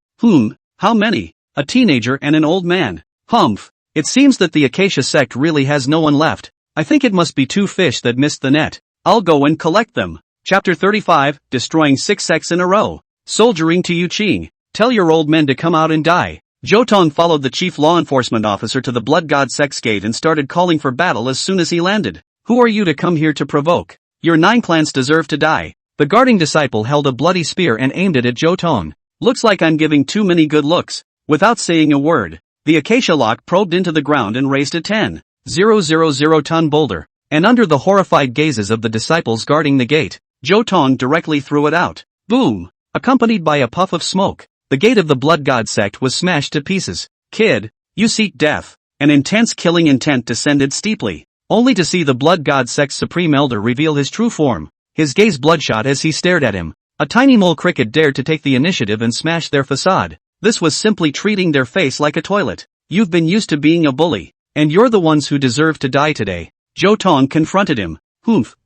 How many? A teenager and an old man. Humph. It seems that the Acacia sect really has no one left. I think it must be 2 fish that missed the net. I'll go and collect them. Chapter 35, Destroying 6 sects in a row. Soldiering to Yuqing. Tell your old men to come out and die. Zhou Tong followed the chief law enforcement officer to the Blood God Sect's gate and started calling for battle as soon as he landed. Who are you to come here to provoke? Your 9 clans deserve to die. The guarding disciple held a bloody spear and aimed it at Zhou Tong. Looks like I'm giving too many good looks. Without saying a word, the acacia lock probed into the ground and raised a 10,000 ton boulder, and under the horrified gazes of the disciples guarding the gate, Zhou Tong directly threw it out. Boom! Accompanied by a puff of smoke, the gate of the Blood God sect was smashed to pieces. Kid, you seek death. An intense killing intent descended steeply, only to see the Blood God sect's supreme elder reveal his true form, his gaze bloodshot as he stared at him. A tiny mole cricket dared to take the initiative and smash their facade. This was simply treating their face like a toilet. You've been used to being a bully, and you're the ones who deserve to die today. Zhou Tong confronted him.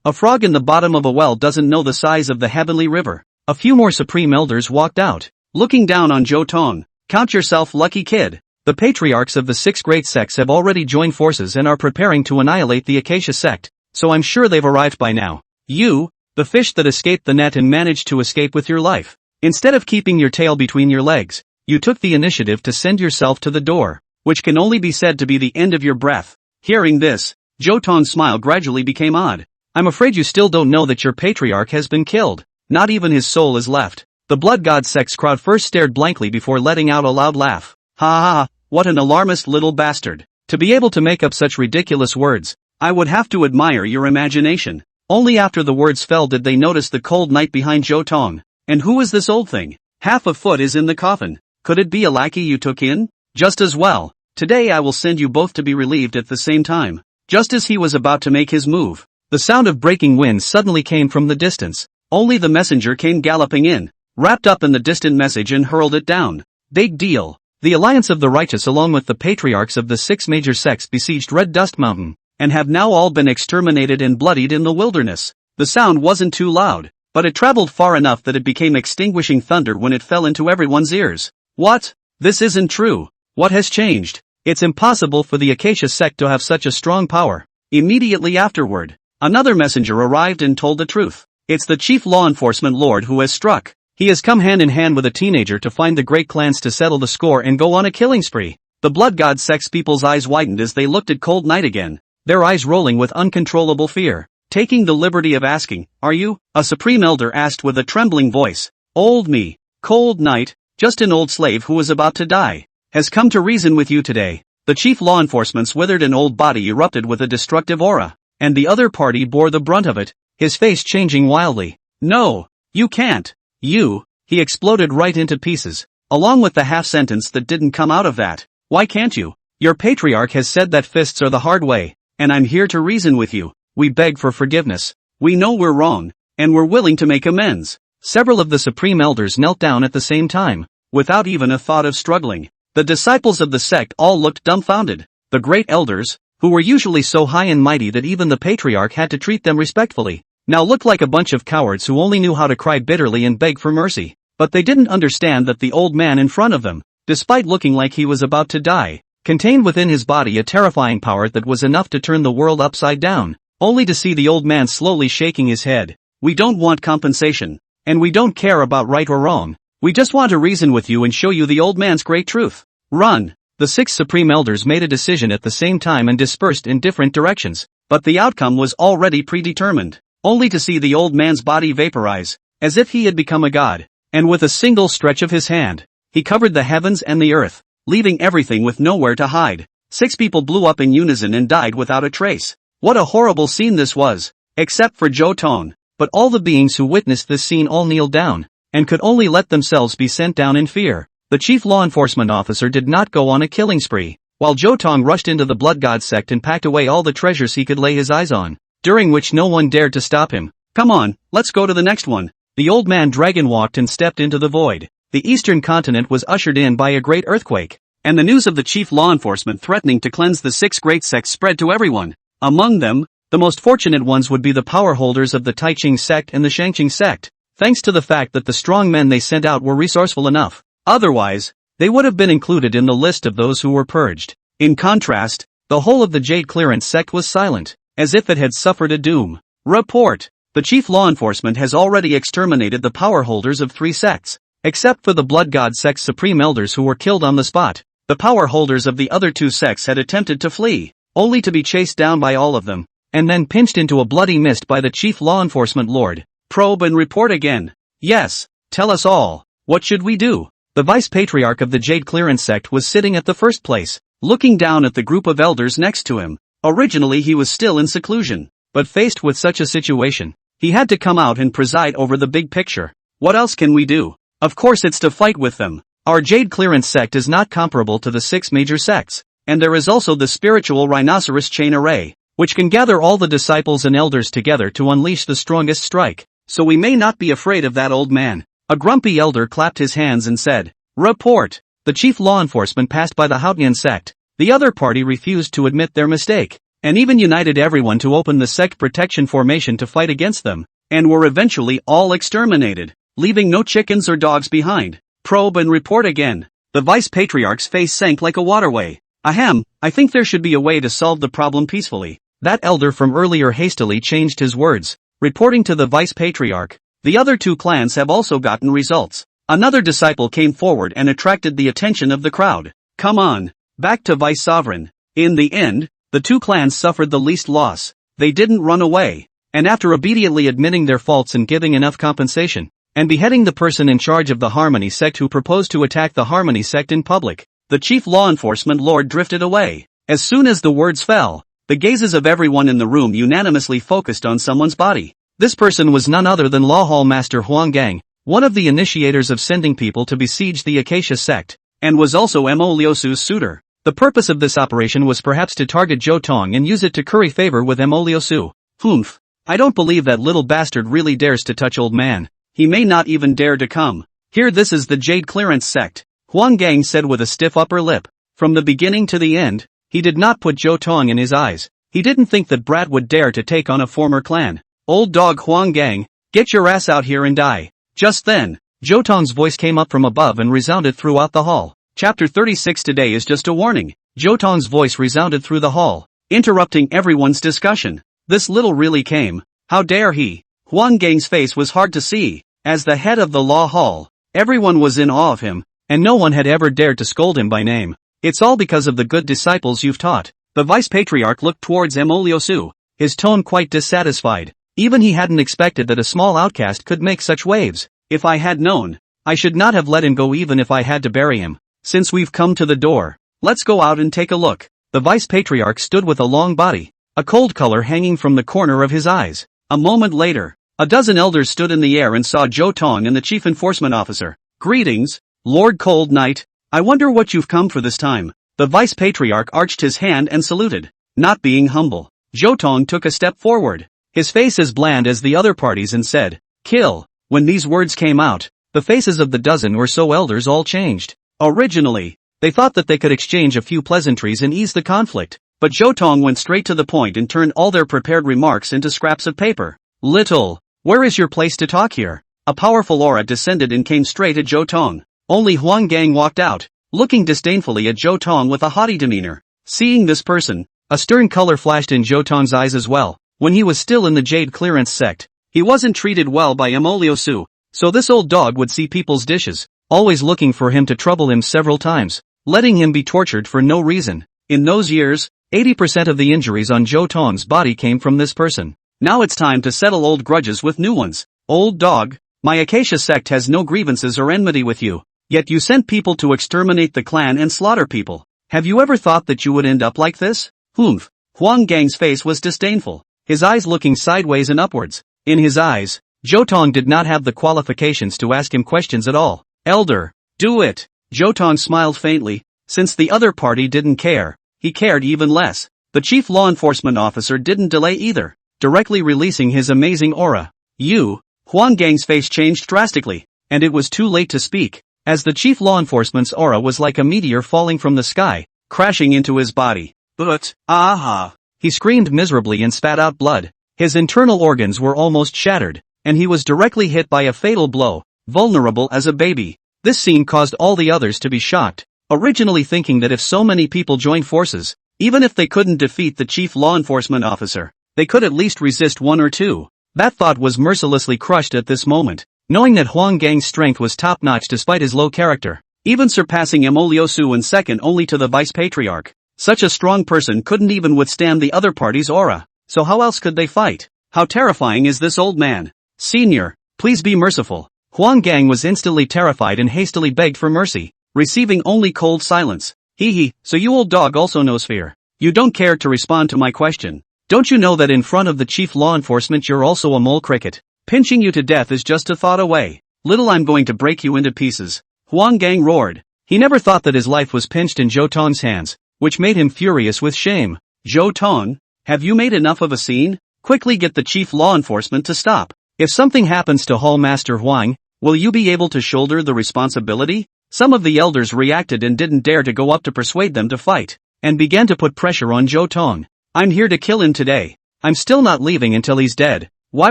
A frog in the bottom of a well doesn't know the size of the heavenly river. A few more supreme elders walked out, looking down on Zhou Tong. Count yourself lucky, kid. The patriarchs of the 6 great sects have already joined forces and are preparing to annihilate the Acacia sect, so I'm sure they've arrived by now. You, the fish that escaped the net and managed to escape with your life. Instead of keeping your tail between your legs, you took the initiative to send yourself to the door, which can only be said to be the end of your breath. Hearing this, Zhou Tong's smile gradually became odd. I'm afraid you still don't know that your patriarch has been killed. Not even his soul is left. The Blood God sect's crowd first stared blankly before letting out a loud laugh. Ha ha, what an alarmist little bastard. To be able to make up such ridiculous words, I would have to admire your imagination. Only after the words fell did they notice the cold night behind Zhou Tong. And who is this old thing? Half a foot is in the coffin. Could it be a lackey you took in? Just as well. Today I will send you both to be relieved at the same time. Just as he was about to make his move, the sound of breaking wind suddenly came from the distance. Only the messenger came galloping in, wrapped up in the distant message and hurled it down. Big deal. The alliance of the righteous along with the patriarchs of the 6 major sects besieged Red Dust Mountain, and have now all been exterminated and bloodied in the wilderness. The sound wasn't too loud, but it traveled far enough that it became extinguishing thunder when it fell into everyone's ears. What? This isn't true. What has changed? It's impossible for the Acacia sect to have such a strong power. Immediately afterward, another messenger arrived and told the truth. It's the chief law enforcement lord who has struck. He has come hand in hand with a teenager to find the great clans to settle the score and go on a killing spree. The blood god sect's people's eyes widened as they looked at Cold Night again, their eyes rolling with uncontrollable fear. Taking the liberty of asking, "Are you?" a supreme elder asked with a trembling voice. "Old me, Cold Night, just an old slave who was about to die, has come to reason with you today." The chief law enforcement's withered and old body erupted with a destructive aura, and the other party bore the brunt of it, his face changing wildly. "No, you can't. He exploded right into pieces, along with the half-sentence that didn't come out of that. "Why can't you? Your patriarch has said that fists are the hard way, and I'm here to reason with you. We beg for forgiveness. We know we're wrong, and we're willing to make amends." Several of the supreme elders knelt down at the same time, without even a thought of struggling. The disciples of the sect all looked dumbfounded. The great elders, who were usually so high and mighty that even the patriarch had to treat them respectfully, now looked like a bunch of cowards who only knew how to cry bitterly and beg for mercy. But they didn't understand that the old man in front of them, despite looking like he was about to die, contained within his body a terrifying power that was enough to turn the world upside down, only to see the old man slowly shaking his head. "We don't want compensation, and we don't care about right or wrong. We just want to reason with you and show you the old man's great truth. Run." The 6 supreme elders made a decision at the same time and dispersed in different directions, but the outcome was already predetermined, only to see the old man's body vaporize, as if he had become a god, and with a single stretch of his hand, he covered the heavens and the earth, leaving everything with nowhere to hide. 6 people blew up in unison and died without a trace. What a horrible scene this was, except for Zhou Tong, but all the beings who witnessed this scene all kneeled down, and could only let themselves be sent down in fear. The chief law enforcement officer did not go on a killing spree, while Zhou Tong rushed into the blood god sect and packed away all the treasures he could lay his eyes on, during which no one dared to stop him. "Come on, let's go to the next one." The old man dragon walked and stepped into the void. The eastern continent was ushered in by a great earthquake, and the news of the chief law enforcement threatening to cleanse the 6 great sects spread to everyone. Among them, the most fortunate ones would be the power holders of the Taiching sect and the Shangqing sect, thanks to the fact that the strong men they sent out were resourceful enough. Otherwise, they would have been included in the list of those who were purged. In contrast, the whole of the Jade Clearance sect was silent, as if it had suffered a doom. Report: the chief law enforcement has already exterminated the power holders of 3 sects, except for the Blood God sect's supreme elders who were killed on the spot. The power holders of the other 2 sects had attempted to flee, only to be chased down by all of them, and then pinched into a bloody mist by the chief law enforcement lord. Probe and report again. Yes, tell us all. What should we do? The vice-patriarch of the Jade Clearance sect was sitting at the first place, looking down at the group of elders next to him. Originally he was still in seclusion, but faced with such a situation, he had to come out and preside over the big picture. What else can we do? Of course it's to fight with them. Our Jade Clearance sect is not comparable to the 6 major sects, and there is also the spiritual rhinoceros chain array, which can gather all the disciples and elders together to unleash the strongest strike, so we may not be afraid of that old man. A grumpy elder clapped his hands and said, "Report." The chief law enforcement passed by the Haotian sect. The other party refused to admit their mistake, and even united everyone to open the sect protection formation to fight against them, and were eventually all exterminated, leaving no chickens or dogs behind. Probe and report again. The vice-patriarch's face sank like a waterway. Ahem, I think there should be a way to solve the problem peacefully. That elder from earlier hastily changed his words, reporting to the vice-patriarch. The other 2 clans have also gotten results. Another disciple came forward and attracted the attention of the crowd. Come on, back to Vice Sovereign. In the end, the 2 clans suffered the least loss. They didn't run away, and after obediently admitting their faults and giving enough compensation, and beheading the person in charge of the Harmony sect who proposed to attack the Harmony sect in public, the chief law enforcement lord drifted away. As soon as the words fell, the gazes of everyone in the room unanimously focused on someone's body. This person was none other than Law Hall Master Huang Gang, one of the initiators of sending people to besiege the Acacia sect, and was also Mo Liusu's suitor. The purpose of this operation was perhaps to target Zhou Tong and use it to curry favor with Mo Liusu. Humph. I don't believe that little bastard really dares to touch old man. He may not even dare to come. Here, this is the Jade Clearance sect, Huang Gang said with a stiff upper lip. From the beginning to the end, he did not put Zhou Tong in his eyes. He didn't think that brat would dare to take on a former clan. Old dog Huang Gang, get your ass out here and die. Just then, Zhou Tong's voice came up from above and resounded throughout the hall. Chapter 36. Today is just a warning. Zhou Tong's voice resounded through the hall, interrupting everyone's discussion. This little really came. How dare he? Huang Gang's face was hard to see. As the head of the law hall, everyone was in awe of him, and no one had ever dared to scold him by name. It's all because of the good disciples you've taught. The vice-patriarch looked towards Mo Liusu, his tone quite dissatisfied. Even he hadn't expected that a small outcast could make such waves. If I had known, I should not have let him go even if I had to bury him. Since we've come to the door, let's go out and take a look. The vice-patriarch stood with a long body, a cold color hanging from the corner of his eyes. A moment later, a dozen elders stood in the air and saw Zhou Tong and the chief enforcement officer. Greetings, Lord Cold Knight. I wonder what you've come for this time. The vice-patriarch arched his hand and saluted. Not being humble, Zhou Tong took a step forward, his face as bland as the other parties, and said, "Kill." When these words came out, the faces of the dozen or so elders all changed. Originally, they thought that they could exchange a few pleasantries and ease the conflict, but Zhou Tong went straight to the point and turned all their prepared remarks into scraps of paper. Little, where is your place to talk here? A powerful aura descended and came straight at Zhou Tong. Only Huang Gang walked out, looking disdainfully at Zhou Tong with a haughty demeanor. Seeing this person, a stern color flashed in Zhou Tong's eyes as well. When he was still in the Jade Clearance sect, he wasn't treated well by Mo Liusu, so this old dog would see people's dishes, always looking for him to trouble him several times, letting him be tortured for no reason. In those years, 80% of the injuries on Zhou Tong's body came from this person. Now it's time to settle old grudges with new ones. Old dog, my Acacia sect has no grievances or enmity with you, yet you sent people to exterminate the clan and slaughter people. Have you ever thought that you would end up like this? Humph. Huang Gang's face was disdainful, his eyes looking sideways and upwards. In his eyes, Zhou Tong did not have the qualifications to ask him questions at all. Elder, do it. Zhou Tong smiled faintly. Since the other party didn't care, he cared even less. The chief law enforcement officer didn't delay either, directly releasing his amazing aura. You. Huang Gang's face changed drastically, and it was too late to speak, as the chief law enforcement's aura was like a meteor falling from the sky, crashing into his body. But, aha! He screamed miserably and spat out blood. His internal organs were almost shattered, and he was directly hit by a fatal blow, vulnerable as a baby. This scene caused all the others to be shocked, originally thinking that if so many people joined forces, even if they couldn't defeat the chief law enforcement officer, they could at least resist one or two. That thought was mercilessly crushed at this moment, knowing that Huang Gang's strength was top-notch despite his low character, even surpassing Mo Liusu in second only to the vice-patriarch. Such a strong person couldn't even withstand the other party's aura, so how else could they fight? How terrifying is this old man? Senior, please be merciful. Huang Gang was instantly terrified and hastily begged for mercy, receiving only cold silence. Hee, so you old dog also knows fear. You don't care to respond to my question. Don't you know that in front of the chief law enforcement you're also a mole cricket? Pinching you to death is just a thought away. Little, I'm going to break you into pieces. Huang Gang roared. He never thought that his life was pinched in Zhou Tong's hands, which made him furious with shame. Zhou Tong, have you made enough of a scene? Quickly get the chief law enforcement to stop. If something happens to Hall Master Huang, will you be able to shoulder the responsibility? Some of the elders reacted and didn't dare to go up to persuade them to fight, and began to put pressure on Zhou Tong. I'm here to kill him today. I'm still not leaving until he's dead. Why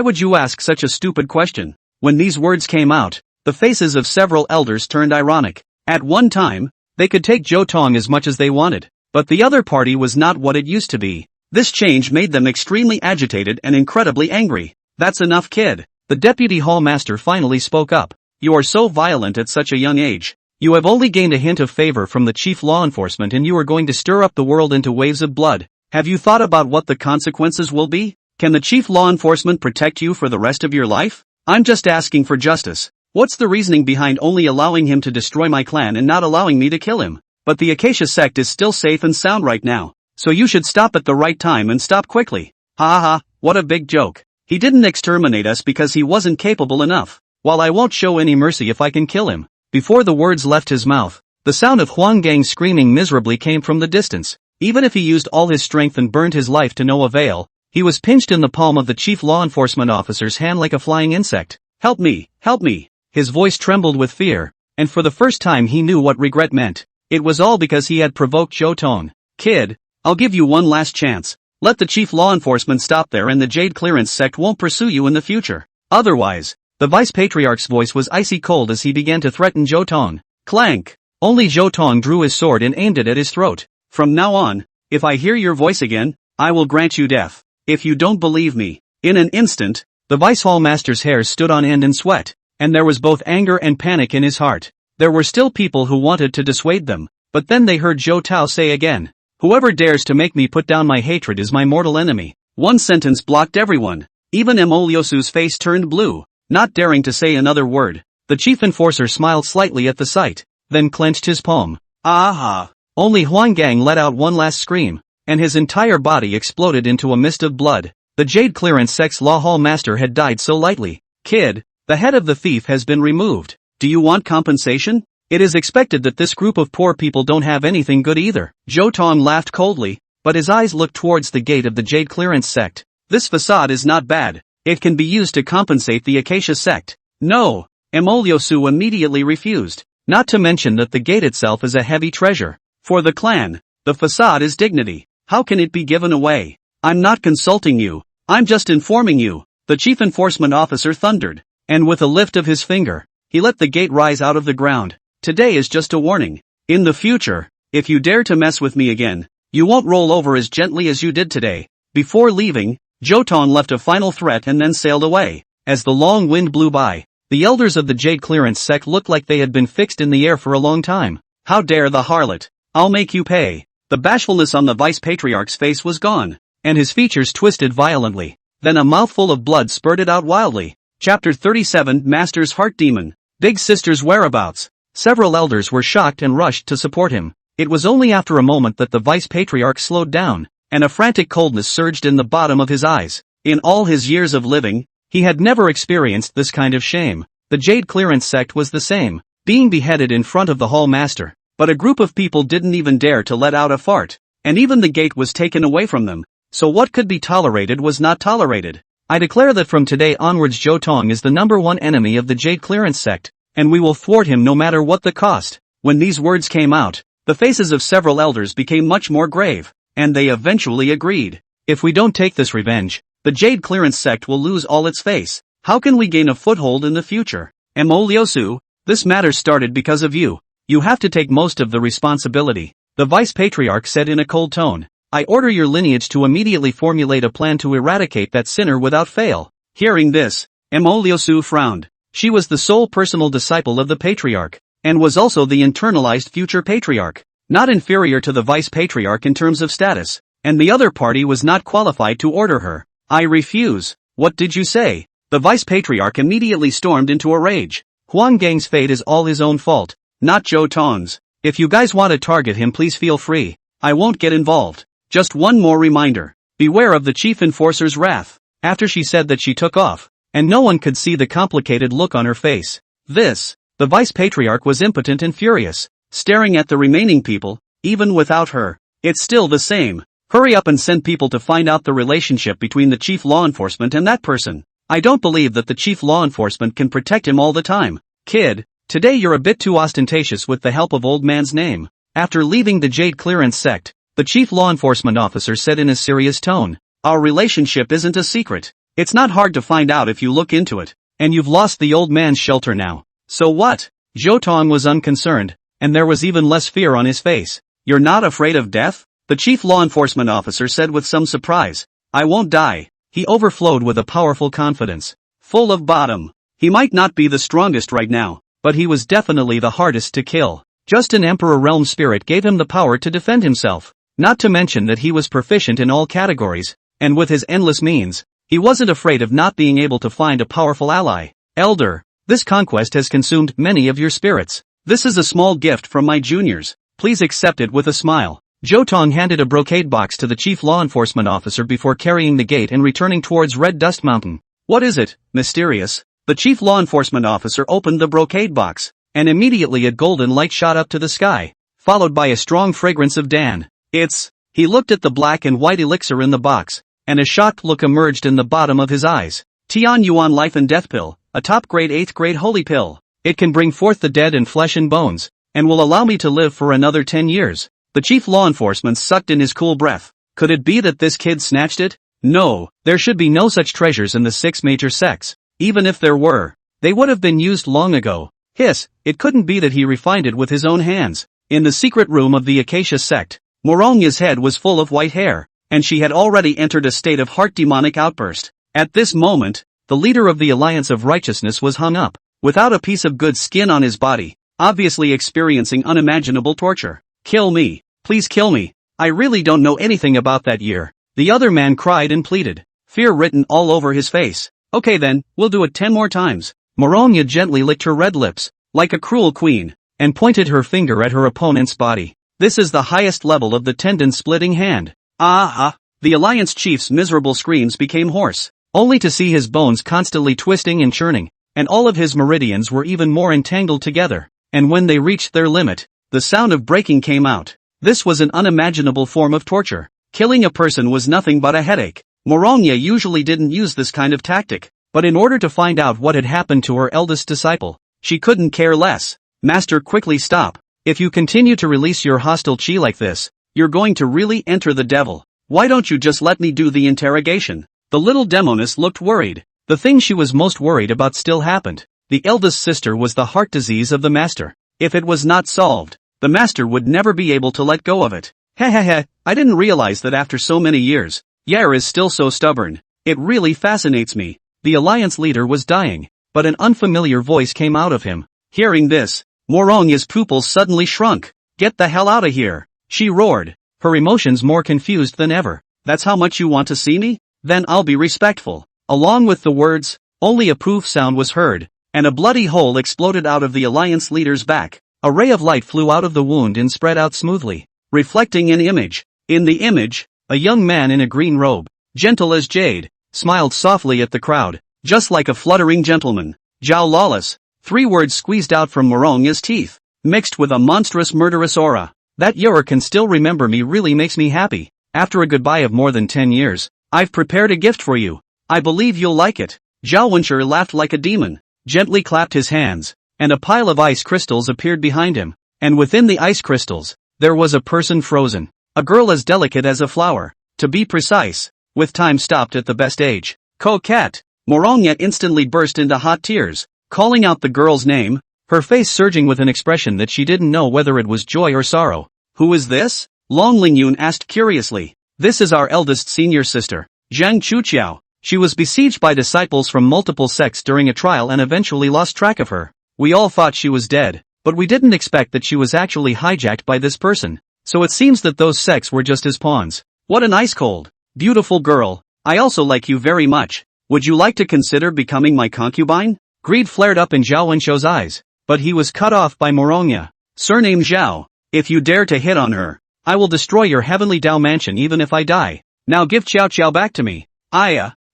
would you ask such a stupid question? When these words came out, the faces of several elders turned ironic. At one time, they could take Zhou Tong as much as they wanted, but the other party was not what it used to be. This change made them extremely agitated and incredibly angry. That's enough, kid. The deputy hall master finally spoke up. You are so violent at such a young age. You have only gained a hint of favor from the chief law enforcement and you are going to stir up the world into waves of blood. Have you thought about what the consequences will be? Can the chief law enforcement protect you for the rest of your life? I'm just asking for justice. What's the reasoning behind only allowing him to destroy my clan and not allowing me to kill him? But the Acacia sect is still safe and sound right now, so you should stop at the right time and stop quickly. Ha ha, what a big joke. He didn't exterminate us because he wasn't capable enough. while I won't show any mercy if I can kill him. Before the words left his mouth, the sound of Huang Gang screaming miserably came from the distance. Even if he used all his strength and burned his life to no avail, he was pinched in the palm of the chief law enforcement officer's hand like a flying insect. Help me, help me. His voice trembled with fear, and for the first time he knew what regret meant. It was all because he had provoked Zhou Tong. Kid, I'll give you one last chance. Let the chief law enforcement stop there and the Jade Clearance sect won't pursue you in the future. Otherwise, the vice patriarch's voice was icy cold as he began to threaten Zhou Tong. Clank! Only Zhou Tong drew his sword and aimed it at his throat. From now on, if I hear your voice again, I will grant you death. If you don't believe me. In an instant, the vice hall master's hair stood on end in sweat, and there was both anger and panic in his heart. There were still people who wanted to dissuade them, but then they heard Zhou Tao say again, "Whoever dares to make me put down my hatred is my mortal enemy." One sentence blocked everyone. Even Emoliosu's face turned blue, not daring to say another word. The chief enforcer smiled slightly at the sight, then clenched his palm. Aha! Only Huang Gang let out one last scream, and his entire body exploded into a mist of blood. The Jade Clearance sect's law hall master had died so lightly. Kid, the head of the thief has been removed. Do you want compensation? It is expected that this group of poor people don't have anything good either. Zhou Tong laughed coldly, but his eyes looked towards the gate of the Jade Clearance sect. This facade is not bad. It can be used to compensate the Acacia sect. No, Emoliosu immediately refused. Not to mention that the gate itself is a heavy treasure. For the clan, the facade is dignity. How can it be given away? I'm not consulting you. I'm just informing you. The chief enforcement officer thundered, and with a lift of his finger, he let the gate rise out of the ground. Today is just a warning. In the future, if you dare to mess with me again, you won't roll over as gently as you did today. Before leaving, Zhou Tong left a final threat and then sailed away. As the long wind blew by, the elders of the Jade Clearance sect looked like they had been fixed in the air for a long time. How dare the harlot! I'll make you pay. The bashfulness on the vice patriarch's face was gone, and his features twisted violently. Then a mouthful of blood spurted out wildly. Chapter 37 Master's Heart Demon. Big Sister's whereabouts. Several elders were shocked and rushed to support him. It was only after a moment that the vice patriarch slowed down, and a frantic coldness surged in the bottom of his eyes. In all his years of living, he had never experienced this kind of shame. The Jade Clearance sect was the same, being beheaded in front of the hall master. But a group of people didn't even dare to let out a fart, and even the gate was taken away from them. So what could be tolerated was not tolerated. I declare that from today onwards Zhou Tong is the #1 enemy of the Jade Clearance sect, and we will thwart him no matter what the cost. When these words came out, the faces of several elders became much more grave, and they eventually agreed. If we don't take this revenge, the Jade Clearance sect will lose all its face. How can we gain a foothold in the future? Emoliosu, this matter started because of you. You have to take most of the responsibility, the vice patriarch said in a cold tone. I order your lineage to immediately formulate a plan to eradicate that sinner without fail. Hearing this, Emoliosu frowned. She was the sole personal disciple of the patriarch, and was also the internalized future patriarch, not inferior to the vice patriarch in terms of status, and the other party was not qualified to order her. I refuse. What did you say? The vice patriarch immediately stormed into a rage. Huang Gang's fate is all his own fault, not Zhou Tong's. If you guys want to target him, please feel free. I won't get involved. Just one more reminder. Beware of the chief enforcer's wrath. After she said that, she took off, and no one could see the complicated look on her face. The vice patriarch was impotent and furious, staring at the remaining people. Even without her, it's still the same. Hurry up and send people to find out the relationship between the chief law enforcement and that person. I don't believe that the chief law enforcement can protect him all the time. Kid, today you're a bit too ostentatious with the help of old man's name. After leaving the Jade Clearance sect, the chief law enforcement officer said in a serious tone, our relationship isn't a secret. It's not hard to find out if you look into it, and you've lost the old man's shelter now. So what? Zhou Tong was unconcerned, and there was even less fear on his face. You're not afraid of death? The chief law enforcement officer said with some surprise. I won't die. He overflowed with a powerful confidence. Full of bottom. He might not be the strongest right now, but he was definitely the hardest to kill. Just an Emperor Realm spirit gave him the power to defend himself. Not to mention that he was proficient in all categories, and with his endless means, he wasn't afraid of not being able to find a powerful ally. Elder, this conquest has consumed many of your spirits. This is a small gift from my juniors. Please accept it with a smile. Zhou Tong handed a brocade box to the chief law enforcement officer before carrying the gate and returning towards Red Dust Mountain. What is it, mysterious? The chief law enforcement officer opened the brocade box, and immediately a golden light shot up to the sky, followed by a strong fragrance of Dan. He looked at the black and white elixir in the box, and a shocked look emerged in the bottom of his eyes. Tian Yuan Life and Death Pill, a top grade 8th grade holy pill. It can bring forth the dead in flesh and bones, and will allow me to live for another 10 years. The chief law enforcement sucked in his cool breath. Could it be that this kid snatched it? No, there should be no such treasures in the 6 major sects. Even if there were, they would have been used long ago. It couldn't be that he refined it with his own hands. In the secret room of the Acacia sect, Morongya's head was full of white hair, and she had already entered a state of heart demonic outburst. At this moment, the leader of the Alliance of Righteousness was hung up, without a piece of good skin on his body, obviously experiencing unimaginable torture. Kill me, please kill me. I really don't know anything about that year. The other man cried and pleaded, fear written all over his face. Okay then, we'll do it 10 more times. Morongya gently licked her red lips, like a cruel queen, and pointed her finger at her opponent's body. This is the highest level of the tendon-splitting hand. The Alliance chief's miserable screams became hoarse, only to see his bones constantly twisting and churning, and all of his meridians were even more entangled together, and when they reached their limit, the sound of breaking came out. This was an unimaginable form of torture. Killing a person was nothing but a headache. Morongya usually didn't use this kind of tactic, but in order to find out what had happened to her eldest disciple, she couldn't care less. Master, quickly stop. If you continue to release your hostile chi like this, you're going to really enter the devil. Why don't you just let me do the interrogation? The little demoness looked worried. The thing she was most worried about still happened. The eldest sister was the heart disease of the master. If it was not solved, the master would never be able to let go of it. I didn't realize that after so many years, Yair is still so stubborn. It really fascinates me. The Alliance leader was dying, but an unfamiliar voice came out of him. Hearing this, Morongya's pupils suddenly shrunk. Get the hell out of here, she roared, her emotions more confused than ever. That's how much you want to see me? Then I'll be respectful. Along with the words, only a poof sound was heard, and a bloody hole exploded out of the Alliance leader's back. A ray of light flew out of the wound and spread out smoothly, reflecting an image. In the image, a young man in a green robe, gentle as jade, smiled softly at the crowd, just like a fluttering gentleman. Zhao Lawless. 3 words squeezed out from Morongya's teeth, mixed with a monstrous murderous aura. That Yair can still remember me really makes me happy. After a goodbye of more than 10 years, I've prepared a gift for you. I believe you'll like it. Zhao Wenshi laughed like a demon, gently clapped his hands, and a pile of ice crystals appeared behind him, and within the ice crystals, there was a person frozen. A girl as delicate as a flower, to be precise, with time stopped at the best age. Coquette. Morongya instantly burst into hot tears, calling out the girl's name, her face surging with an expression that she didn't know whether it was joy or sorrow. Who is this? Long Lingyun asked curiously. This is our eldest senior sister, Zhang Chuqiao. She was besieged by disciples from multiple sects during a trial and eventually lost track of her. We all thought she was dead, but we didn't expect that she was actually hijacked by this person. So it seems that those sects were just his pawns. What an ice-cold, beautiful girl. I also like you very much. Would you like to consider becoming my concubine? Greed flared up in Zhao Wenshi's eyes, but he was cut off by Morongya. Surname Zhao. If you dare to hit on her, I will destroy your heavenly Dao mansion even if I die. Now give Qiao Qiao back to me.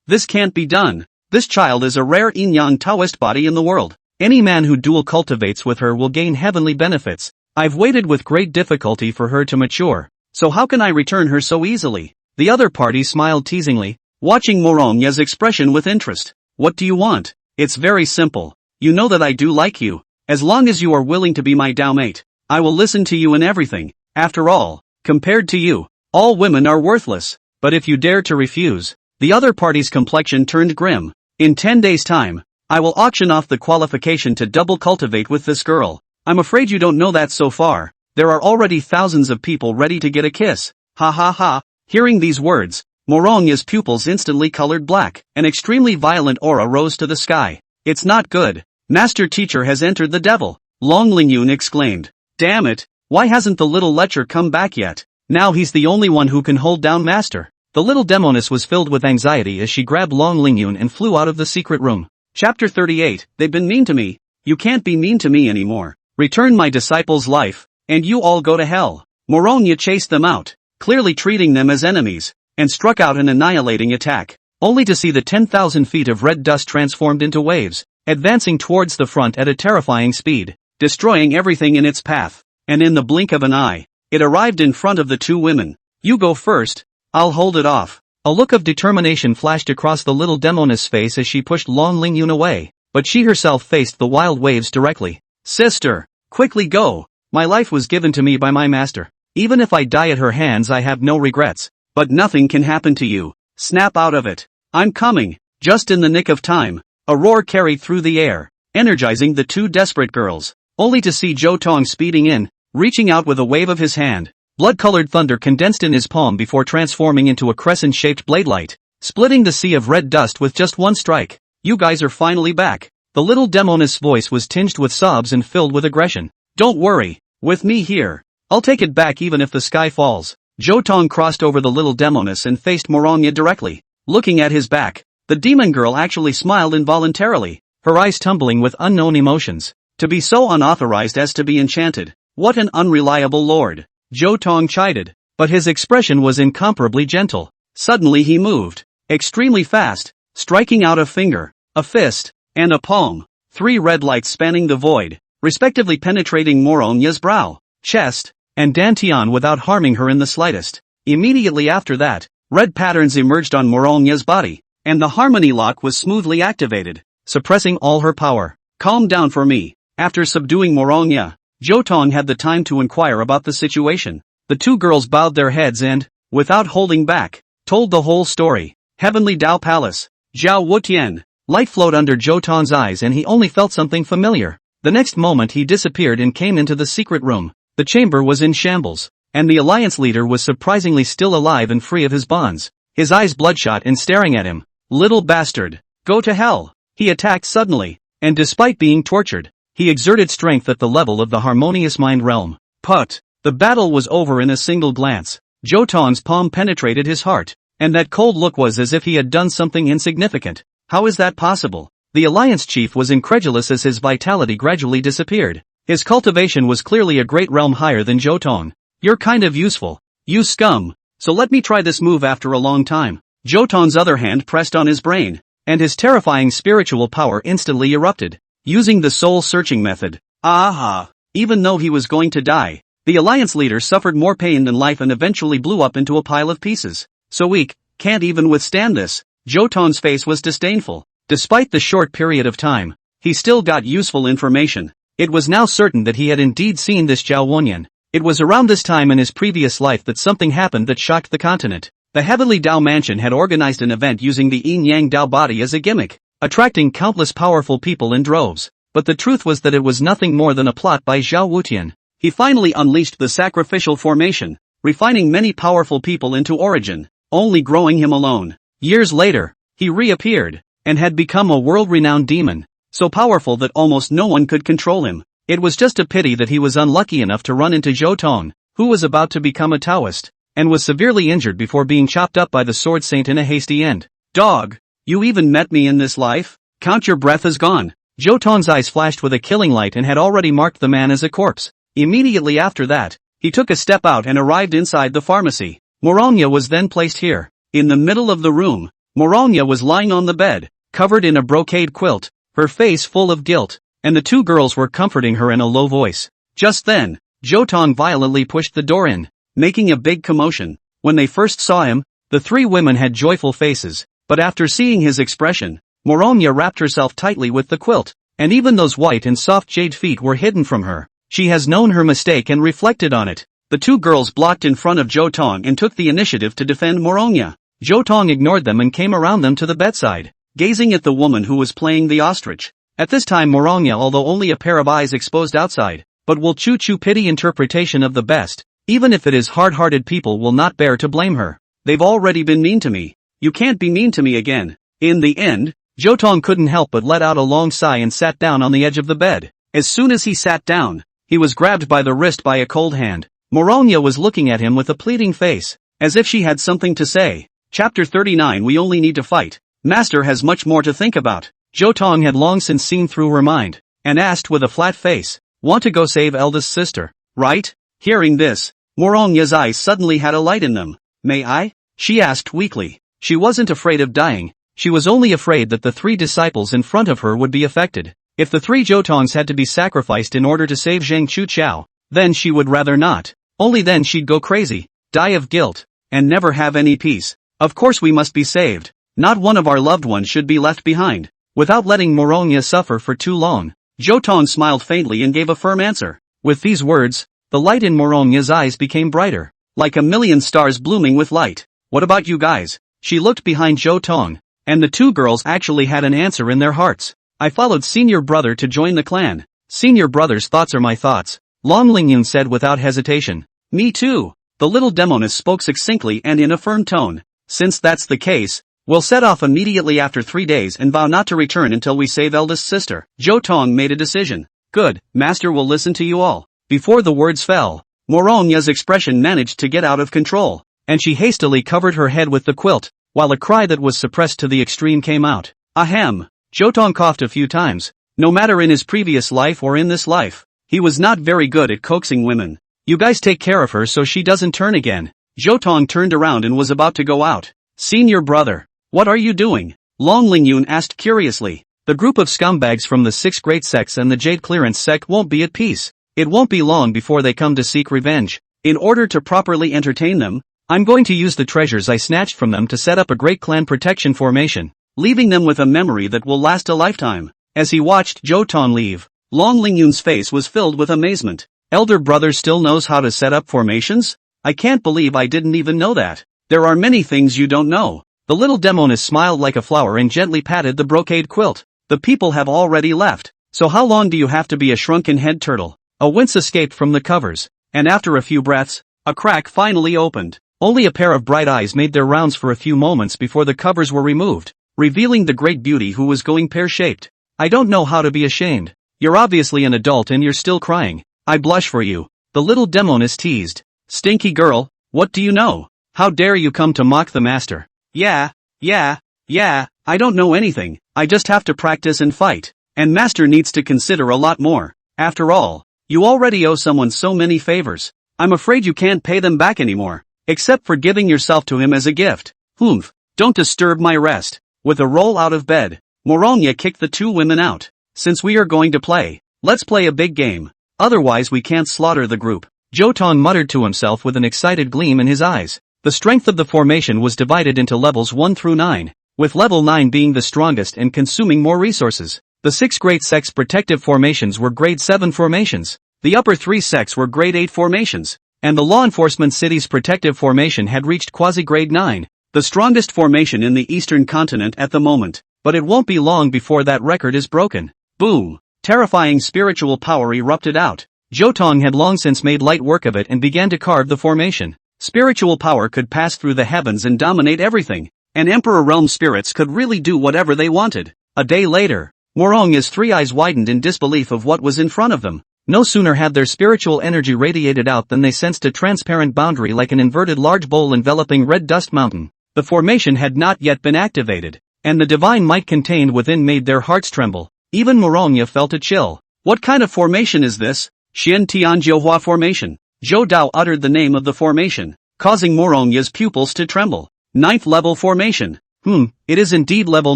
This can't be done. This child is a rare yin-yang Taoist body in the world. Any man who dual cultivates with her will gain heavenly benefits. I've waited with great difficulty for her to mature, so how can I return her so easily? The other party smiled teasingly, watching Morongya's expression with interest. What do you want? It's very simple. You know that I do like you. As long as you are willing to be my Dao mate, I will listen to you in everything. After all, compared to you, all women are worthless. But if you dare to refuse, the other party's complexion turned grim. In 10 days' time, I will auction off the qualification to double cultivate with this girl. I'm afraid you don't know that so far. There are already thousands of people ready to get a kiss. Ha ha ha. Hearing these words, Morongya's pupils instantly colored black. An extremely violent aura rose to the sky. It's not good. Master Teacher has entered the devil. Long Lingyun exclaimed. Damn it, why hasn't the little lecher come back yet? Now he's the only one who can hold down Master. The little demoness was filled with anxiety as she grabbed Long Lingyun and flew out of the secret room. Chapter 38. They've been mean to me. You can't be mean to me anymore. Return my disciple's life, and you all go to hell. Morongya chased them out, clearly treating them as enemies, and struck out an annihilating attack, only to see the 10,000 feet of red dust transformed into waves. advancing towards the front at a terrifying speed, destroying everything in its path. And in the blink of an eye, it arrived in front of the two women. "You go first, I'll hold it off." A look of determination flashed across the little demoness face as she pushed Long Lingyun away, but she herself faced the wild waves directly. "Sister, quickly go. My life was given to me by my master. Even if I die at her hands I have no regrets. But nothing can happen to you. Snap out of it. I'm coming." Just in the nick of time, a roar carried through the air, energizing the two desperate girls, only to see Zhou Tong speeding in, reaching out with a wave of his hand. Blood-colored thunder condensed in his palm before transforming into a crescent-shaped blade light, splitting the sea of red dust with just one strike. "You guys are finally back." The little demoness' voice was tinged with sobs and filled with aggression. "Don't worry, with me here, I'll take it back even if the sky falls." Zhou Tong crossed over the little demoness and faced Morongya directly. Looking at his back, the demon girl actually smiled involuntarily, her eyes tumbling with unknown emotions. To be so unauthorized as to be enchanted, what an unreliable lord. Zhou Tong chided, but his expression was incomparably gentle. Suddenly he moved, extremely fast, striking out a finger, a fist, and a palm. 3 red lights spanning the void, respectively penetrating Morongya's brow, chest, and dantian without harming her in the slightest. Immediately after that, red patterns emerged on Morongya's body, and the harmony lock was smoothly activated, suppressing all her power. "Calm down for me." After subduing Morongya, Zhou Tong had the time to inquire about the situation. The two girls bowed their heads and, without holding back, told the whole story. Heavenly Dao Palace. Zhao Wutian. Light flowed under Zhou Tong's eyes and he only felt something familiar. The next moment he disappeared and came into the secret room. The chamber was in shambles, and the alliance leader was surprisingly still alive and free of his bonds. His eyes bloodshot and staring at him. "Little bastard. Go to hell." He attacked suddenly, and despite being tortured, he exerted strength at the level of the harmonious mind realm. Put. The battle was over in a single glance. Zhou Tong's palm penetrated his heart, and that cold look was as if he had done something insignificant. How is that possible? The alliance chief was incredulous as his vitality gradually disappeared. His cultivation was clearly a great realm higher than Zhou Tong. "You're kind of useful, you scum, so let me try this move after a long time." Zhou Tong's other hand pressed on his brain, and his terrifying spiritual power instantly erupted. Using the soul-searching method. Aha! Even though he was going to die, the alliance leader suffered more pain than life and eventually blew up into a pile of pieces. "So weak, can't even withstand this." Zhou Tong's face was disdainful. Despite the short period of time, he still got useful information. It was now certain that he had indeed seen this Zhao Wenyan. It was around this time in his previous life that something happened that shocked the continent. The Heavenly Dao Mansion had organized an event using the Yin-Yang Dao body as a gimmick, attracting countless powerful people in droves. But the truth was that it was nothing more than a plot by Zhao Wutian. He finally unleashed the sacrificial formation, refining many powerful people into origin, only growing him alone. Years later, he reappeared, and had become a world-renowned demon, so powerful that almost no one could control him. It was just a pity that he was unlucky enough to run into Zhou Tong, who was about to become a Taoist, and was severely injured before being chopped up by the Sword Saint in a hasty end. "Dog, you even met me in this life? Count your breath as gone." Zhou Tong's eyes flashed with a killing light and had already marked the man as a corpse. Immediately after that, he took a step out and arrived inside the pharmacy. Morongya was then placed here. In the middle of the room, Morongya was lying on the bed, covered in a brocade quilt, her face full of guilt, and the two girls were comforting her in a low voice. Just then, Zhou Tong violently pushed the door in, making a big commotion. When they first saw him, the 3 women had joyful faces, but after seeing his expression, Morongya wrapped herself tightly with the quilt, and even those white and soft jade feet were hidden from her. She has known her mistake and reflected on it. The 2 girls blocked in front of Zhou Tong and took the initiative to defend Morongya. Zhou Tong ignored them and came around them to the bedside, gazing at the woman who was playing the ostrich. At this time Morongya, although only a pair of eyes exposed outside, but will choo-choo pity interpretation of the best, even if it is hard-hearted people will not bear to blame her. "They've already been mean to me. You can't be mean to me again." In the end, Zhou Tong couldn't help but let out a long sigh and sat down on the edge of the bed. As soon as he sat down, he was grabbed by the wrist by a cold hand. Morongya was looking at him with a pleading face, as if she had something to say. Chapter 39. We only need to fight. Master has much more to think about. Zhou Tong had long since seen through her mind, and asked with a flat face, "Want to go save eldest sister, right?" Hearing this, Morongya's eyes suddenly had a light in them. "May I?" she asked weakly. She wasn't afraid of dying, She was only afraid that the 3 disciples in front of her would be affected. If the 3 Zhou Tongs had to be sacrificed in order to save Zhang Chuqiao, then she would rather not. Only then she'd go crazy, die of guilt, and never have any peace. Of course we must be saved. Not one of our loved ones should be left behind. Without letting Morongya suffer for too long, Zhou Tong smiled faintly and gave a firm answer. With these words, the light in Morongya's eyes became brighter, like a million stars blooming with light. What about you guys? She looked behind Zhou Tong, and the 2 girls actually had an answer in their hearts. I followed senior brother to join the clan. Senior brother's thoughts are my thoughts, Long Lingyun said without hesitation. Me too. The little demoness spoke succinctly and in a firm tone. Since that's the case, we'll set off immediately after 3 days and vow not to return until we save eldest sister. Zhou Tong made a decision. Good, master will listen to you all. Before the words fell, Morongya's expression managed to get out of control, and she hastily covered her head with the quilt, while a cry that was suppressed to the extreme came out. Ahem. Zhou Tong coughed a few times. No matter in his previous life or in this life, he was not very good at coaxing women. You guys take care of her so she doesn't turn again. Zhou Tong turned around and was about to go out. Senior brother, what are you doing? Long Lingyun asked curiously. The group of scumbags from the 6 great sects and the Jade Clearance sect won't be at peace. It won't be long before they come to seek revenge. In order to properly entertain them, I'm going to use the treasures I snatched from them to set up a great clan protection formation, leaving them with a memory that will last a lifetime. As he watched Zhou Tong leave, Long Lingyun's face was filled with amazement. Elder brother still knows how to set up formations? I can't believe I didn't even know that. There are many things you don't know. The little demoness smiled like a flower and gently patted the brocade quilt. The people have already left, so how long do you have to be a shrunken head turtle? A wince escaped from the covers, and after a few breaths, a crack finally opened. Only a pair of bright eyes made their rounds for a few moments before the covers were removed, revealing the great beauty who was going pear-shaped. I don't know how to be ashamed. You're obviously an adult and you're still crying. I blush for you. The little demoness teased. Stinky girl, what do you know? How dare you come to mock the master? Yeah, I don't know anything. I just have to practice and fight. And master needs to consider a lot more. After all, you already owe someone so many favors. I'm afraid you can't pay them back anymore, except for giving yourself to him as a gift. Humph, don't disturb my rest. With a roll out of bed, Morongya kicked the 2 women out. Since we are going to play, let's play a big game. Otherwise we can't slaughter the group. Zhou Tong muttered to himself with an excited gleam in his eyes. The strength of the formation was divided into levels 1 through 9, with level 9 being the strongest and consuming more resources. The 6 great sects protective formations were grade 7 formations. The upper 3 sects were grade 8 formations, and the law enforcement city's protective formation had reached quasi-grade 9, the strongest formation in the eastern continent at the moment. But it won't be long before that record is broken. Boom! Terrifying spiritual power erupted out. Zhou Tong had long since made light work of it and began to carve the formation. Spiritual power could pass through the heavens and dominate everything, and Emperor Realm spirits could really do whatever they wanted. A day later, Morongya's 3 eyes widened in disbelief of what was in front of them. No sooner had their spiritual energy radiated out than they sensed a transparent boundary like an inverted large bowl enveloping red dust mountain. The formation had not yet been activated, and the divine might contained within made their hearts tremble. Even Morongya felt a chill. What kind of formation is this? Xian Tianjiuhua formation. Zhou Dao uttered the name of the formation, causing Morongya's pupils to tremble. 9th level formation. It is indeed level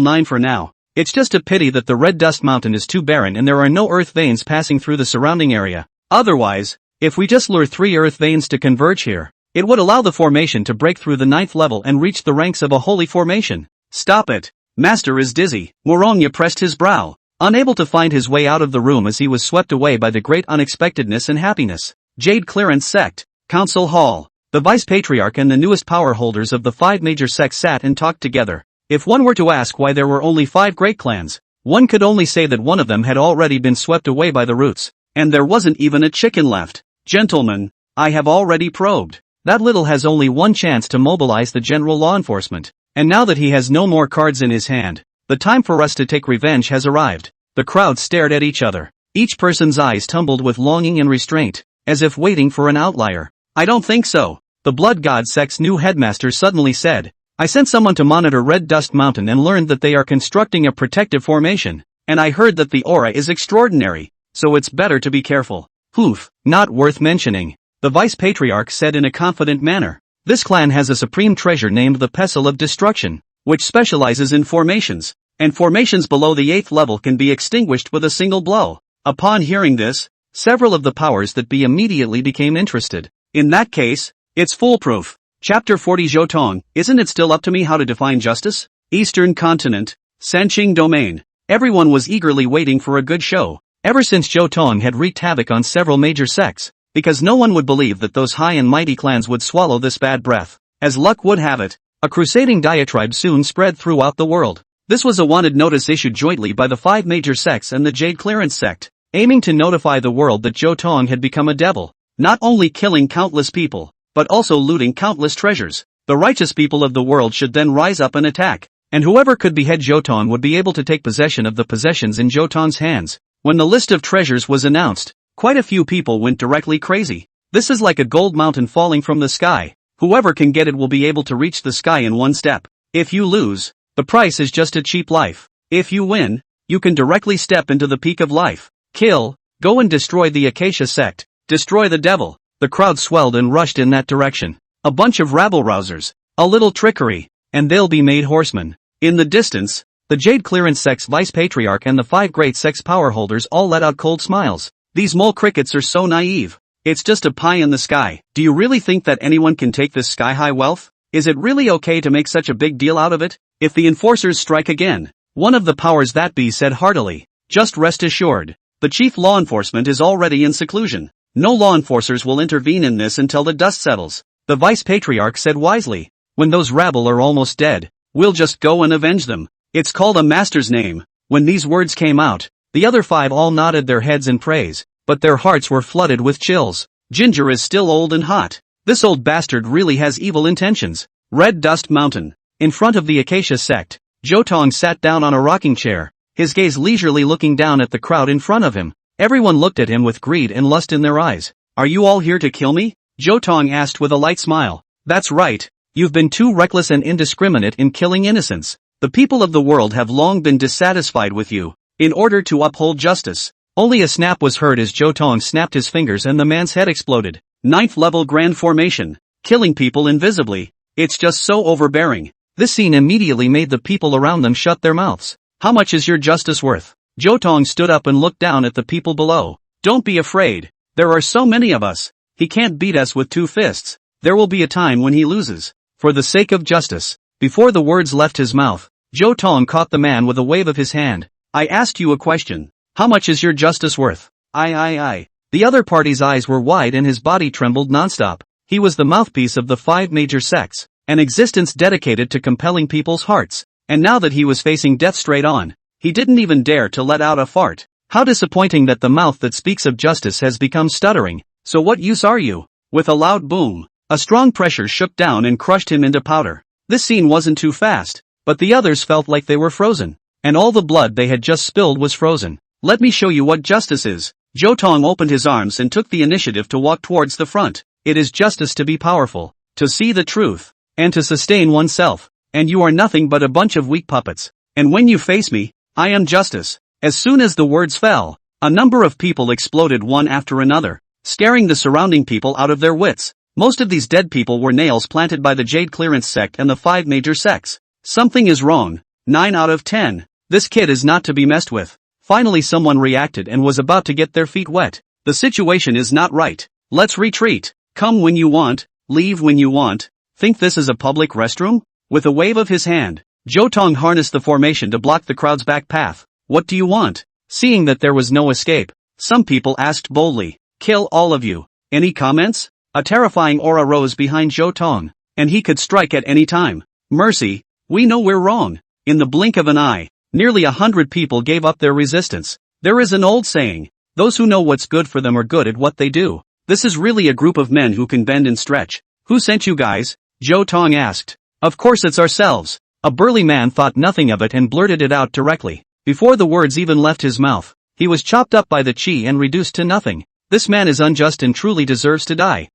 9 for now. It's just a pity that the red dust mountain is too barren and there are no earth veins passing through the surrounding area. Otherwise, if we just lure 3 earth veins to converge here, it would allow the formation to break through the 9th level and reach the ranks of a holy formation. Stop it. Master is dizzy. Morongya pressed his brow, unable to find his way out of the room as he was swept away by the great unexpectedness and happiness. Jade Clearance Sect, Council Hall. The Vice Patriarch and the newest power holders of the 5 major sects sat and talked together. If one were to ask why there were only 5 great clans, one could only say that one of them had already been swept away by the roots, and there wasn't even a chicken left. Gentlemen, I have already probed. That little has only one chance to mobilize the general law enforcement, and now that he has no more cards in his hand, the time for us to take revenge has arrived. The crowd stared at each other. Each person's eyes tumbled with longing and restraint, as if waiting for an outlier. I don't think so. The Blood God sect's new headmaster suddenly said. I sent someone to monitor Red Dust Mountain and learned that they are constructing a protective formation, and I heard that the aura is extraordinary, so it's better to be careful. Poof, not worth mentioning, the Vice Patriarch said in a confident manner. This clan has a supreme treasure named the Pestle of Destruction. which specializes in formations, and formations below the 8th level can be extinguished with a single blow. Upon hearing this, several of the powers that be immediately became interested. In that case, it's foolproof. Chapter 40 Zhou Tong, isn't it still up to me how to define justice? Eastern Continent, Sanqing Domain. Everyone was eagerly waiting for a good show, ever since Zhou Tong had wreaked havoc on several major sects, because no one would believe that those high and mighty clans would swallow this bad breath. As luck would have it, a crusading diatribe soon spread throughout the world. This was a wanted notice issued jointly by the 5 major sects and the Jade Clearance sect, aiming to notify the world that Zhou Tong had become a devil, not only killing countless people, but also looting countless treasures. The righteous people of the world should then rise up and attack, and whoever could behead Zhou Tong would be able to take possession of the possessions in Zhou Tong's hands. When the list of treasures was announced, quite a few people went directly crazy. This is like a gold mountain falling from the sky. Whoever can get it will be able to reach the sky in one step. If you lose, the price is just a cheap life. If you win, you can directly step into the peak of life. Kill, go and destroy the Acacia sect. Destroy the devil. The crowd swelled and rushed in that direction. A bunch of rabble-rousers, a little trickery, and they'll be made horsemen. In the distance, the Jade Clearance sect's vice-patriarch and the 5 great sects power holders all let out cold smiles. These mole crickets are so naive. It's just a pie in the sky. Do you really think that anyone can take this sky-high wealth? Is it really okay to make such a big deal out of it? If the enforcers strike again, one of the powers that be said heartily, just rest assured, the chief law enforcement is already in seclusion. No law enforcers will intervene in this until the dust settles. The vice-patriarch said wisely, when those rabble are almost dead, we'll just go and avenge them. It's called a master's name. When these words came out, the other 5 all nodded their heads in praise, but their hearts were flooded with chills. Ginger is still old and hot. This old bastard really has evil intentions. Red Dust Mountain. In front of the Acacia sect, Zhou Tong sat down on a rocking chair, his gaze leisurely looking down at the crowd in front of him. Everyone looked at him with greed and lust in their eyes. Are you all here to kill me? Zhou Tong asked with a light smile. That's right. You've been too reckless and indiscriminate in killing innocents. The people of the world have long been dissatisfied with you. In order to uphold justice, only a snap was heard as Zhou Tong snapped his fingers and the man's head exploded. 9th level grand formation. Killing people invisibly. It's just so overbearing. This scene immediately made the people around them shut their mouths. How much is your justice worth? Zhou Tong stood up and looked down at the people below. Don't be afraid. There are so many of us. He can't beat us with 2 fists. There will be a time when he loses. For the sake of justice. Before the words left his mouth, Zhou Tong caught the man with a wave of his hand. I asked you a question. How much is your justice worth? I. The other party's eyes were wide and his body trembled nonstop. He was the mouthpiece of the 5 major sects, an existence dedicated to compelling people's hearts. And now that he was facing death straight on, he didn't even dare to let out a fart. How disappointing that the mouth that speaks of justice has become stuttering. So what use are you? With a loud boom, a strong pressure shook down and crushed him into powder. This scene wasn't too fast, but the others felt like they were frozen. And all the blood they had just spilled was frozen. Let me show you what justice is. Zhou Tong opened his arms and took the initiative to walk towards the front. It is justice to be powerful, to see the truth, and to sustain oneself. And you are nothing but a bunch of weak puppets. And when you face me, I am justice. As soon as the words fell, a number of people exploded one after another, scaring the surrounding people out of their wits. Most of these dead people were nails planted by the Jade Clearance sect and the 5 major sects. Something is wrong. 9 out of 10. This kid is not to be messed with. Finally someone reacted and was about to get their feet wet. The situation is not right. Let's retreat. Come when you want, leave when you want. Think this is a public restroom? With a wave of his hand, Zhou Tong harnessed the formation to block the crowd's back path. What do you want? Seeing that there was no escape, some people asked boldly, kill all of you. Any comments? A terrifying aura rose behind Zhou Tong, and he could strike at any time. Mercy, we know we're wrong. In the blink of an eye, nearly 100 people gave up their resistance. There is an old saying, those who know what's good for them are good at what they do. This is really a group of men who can bend and stretch. Who sent you guys? Zhou Tong asked. Of course it's ourselves. A burly man thought nothing of it and blurted it out directly. Before the words even left his mouth, he was chopped up by the chi and reduced to nothing. This man is unjust and truly deserves to die.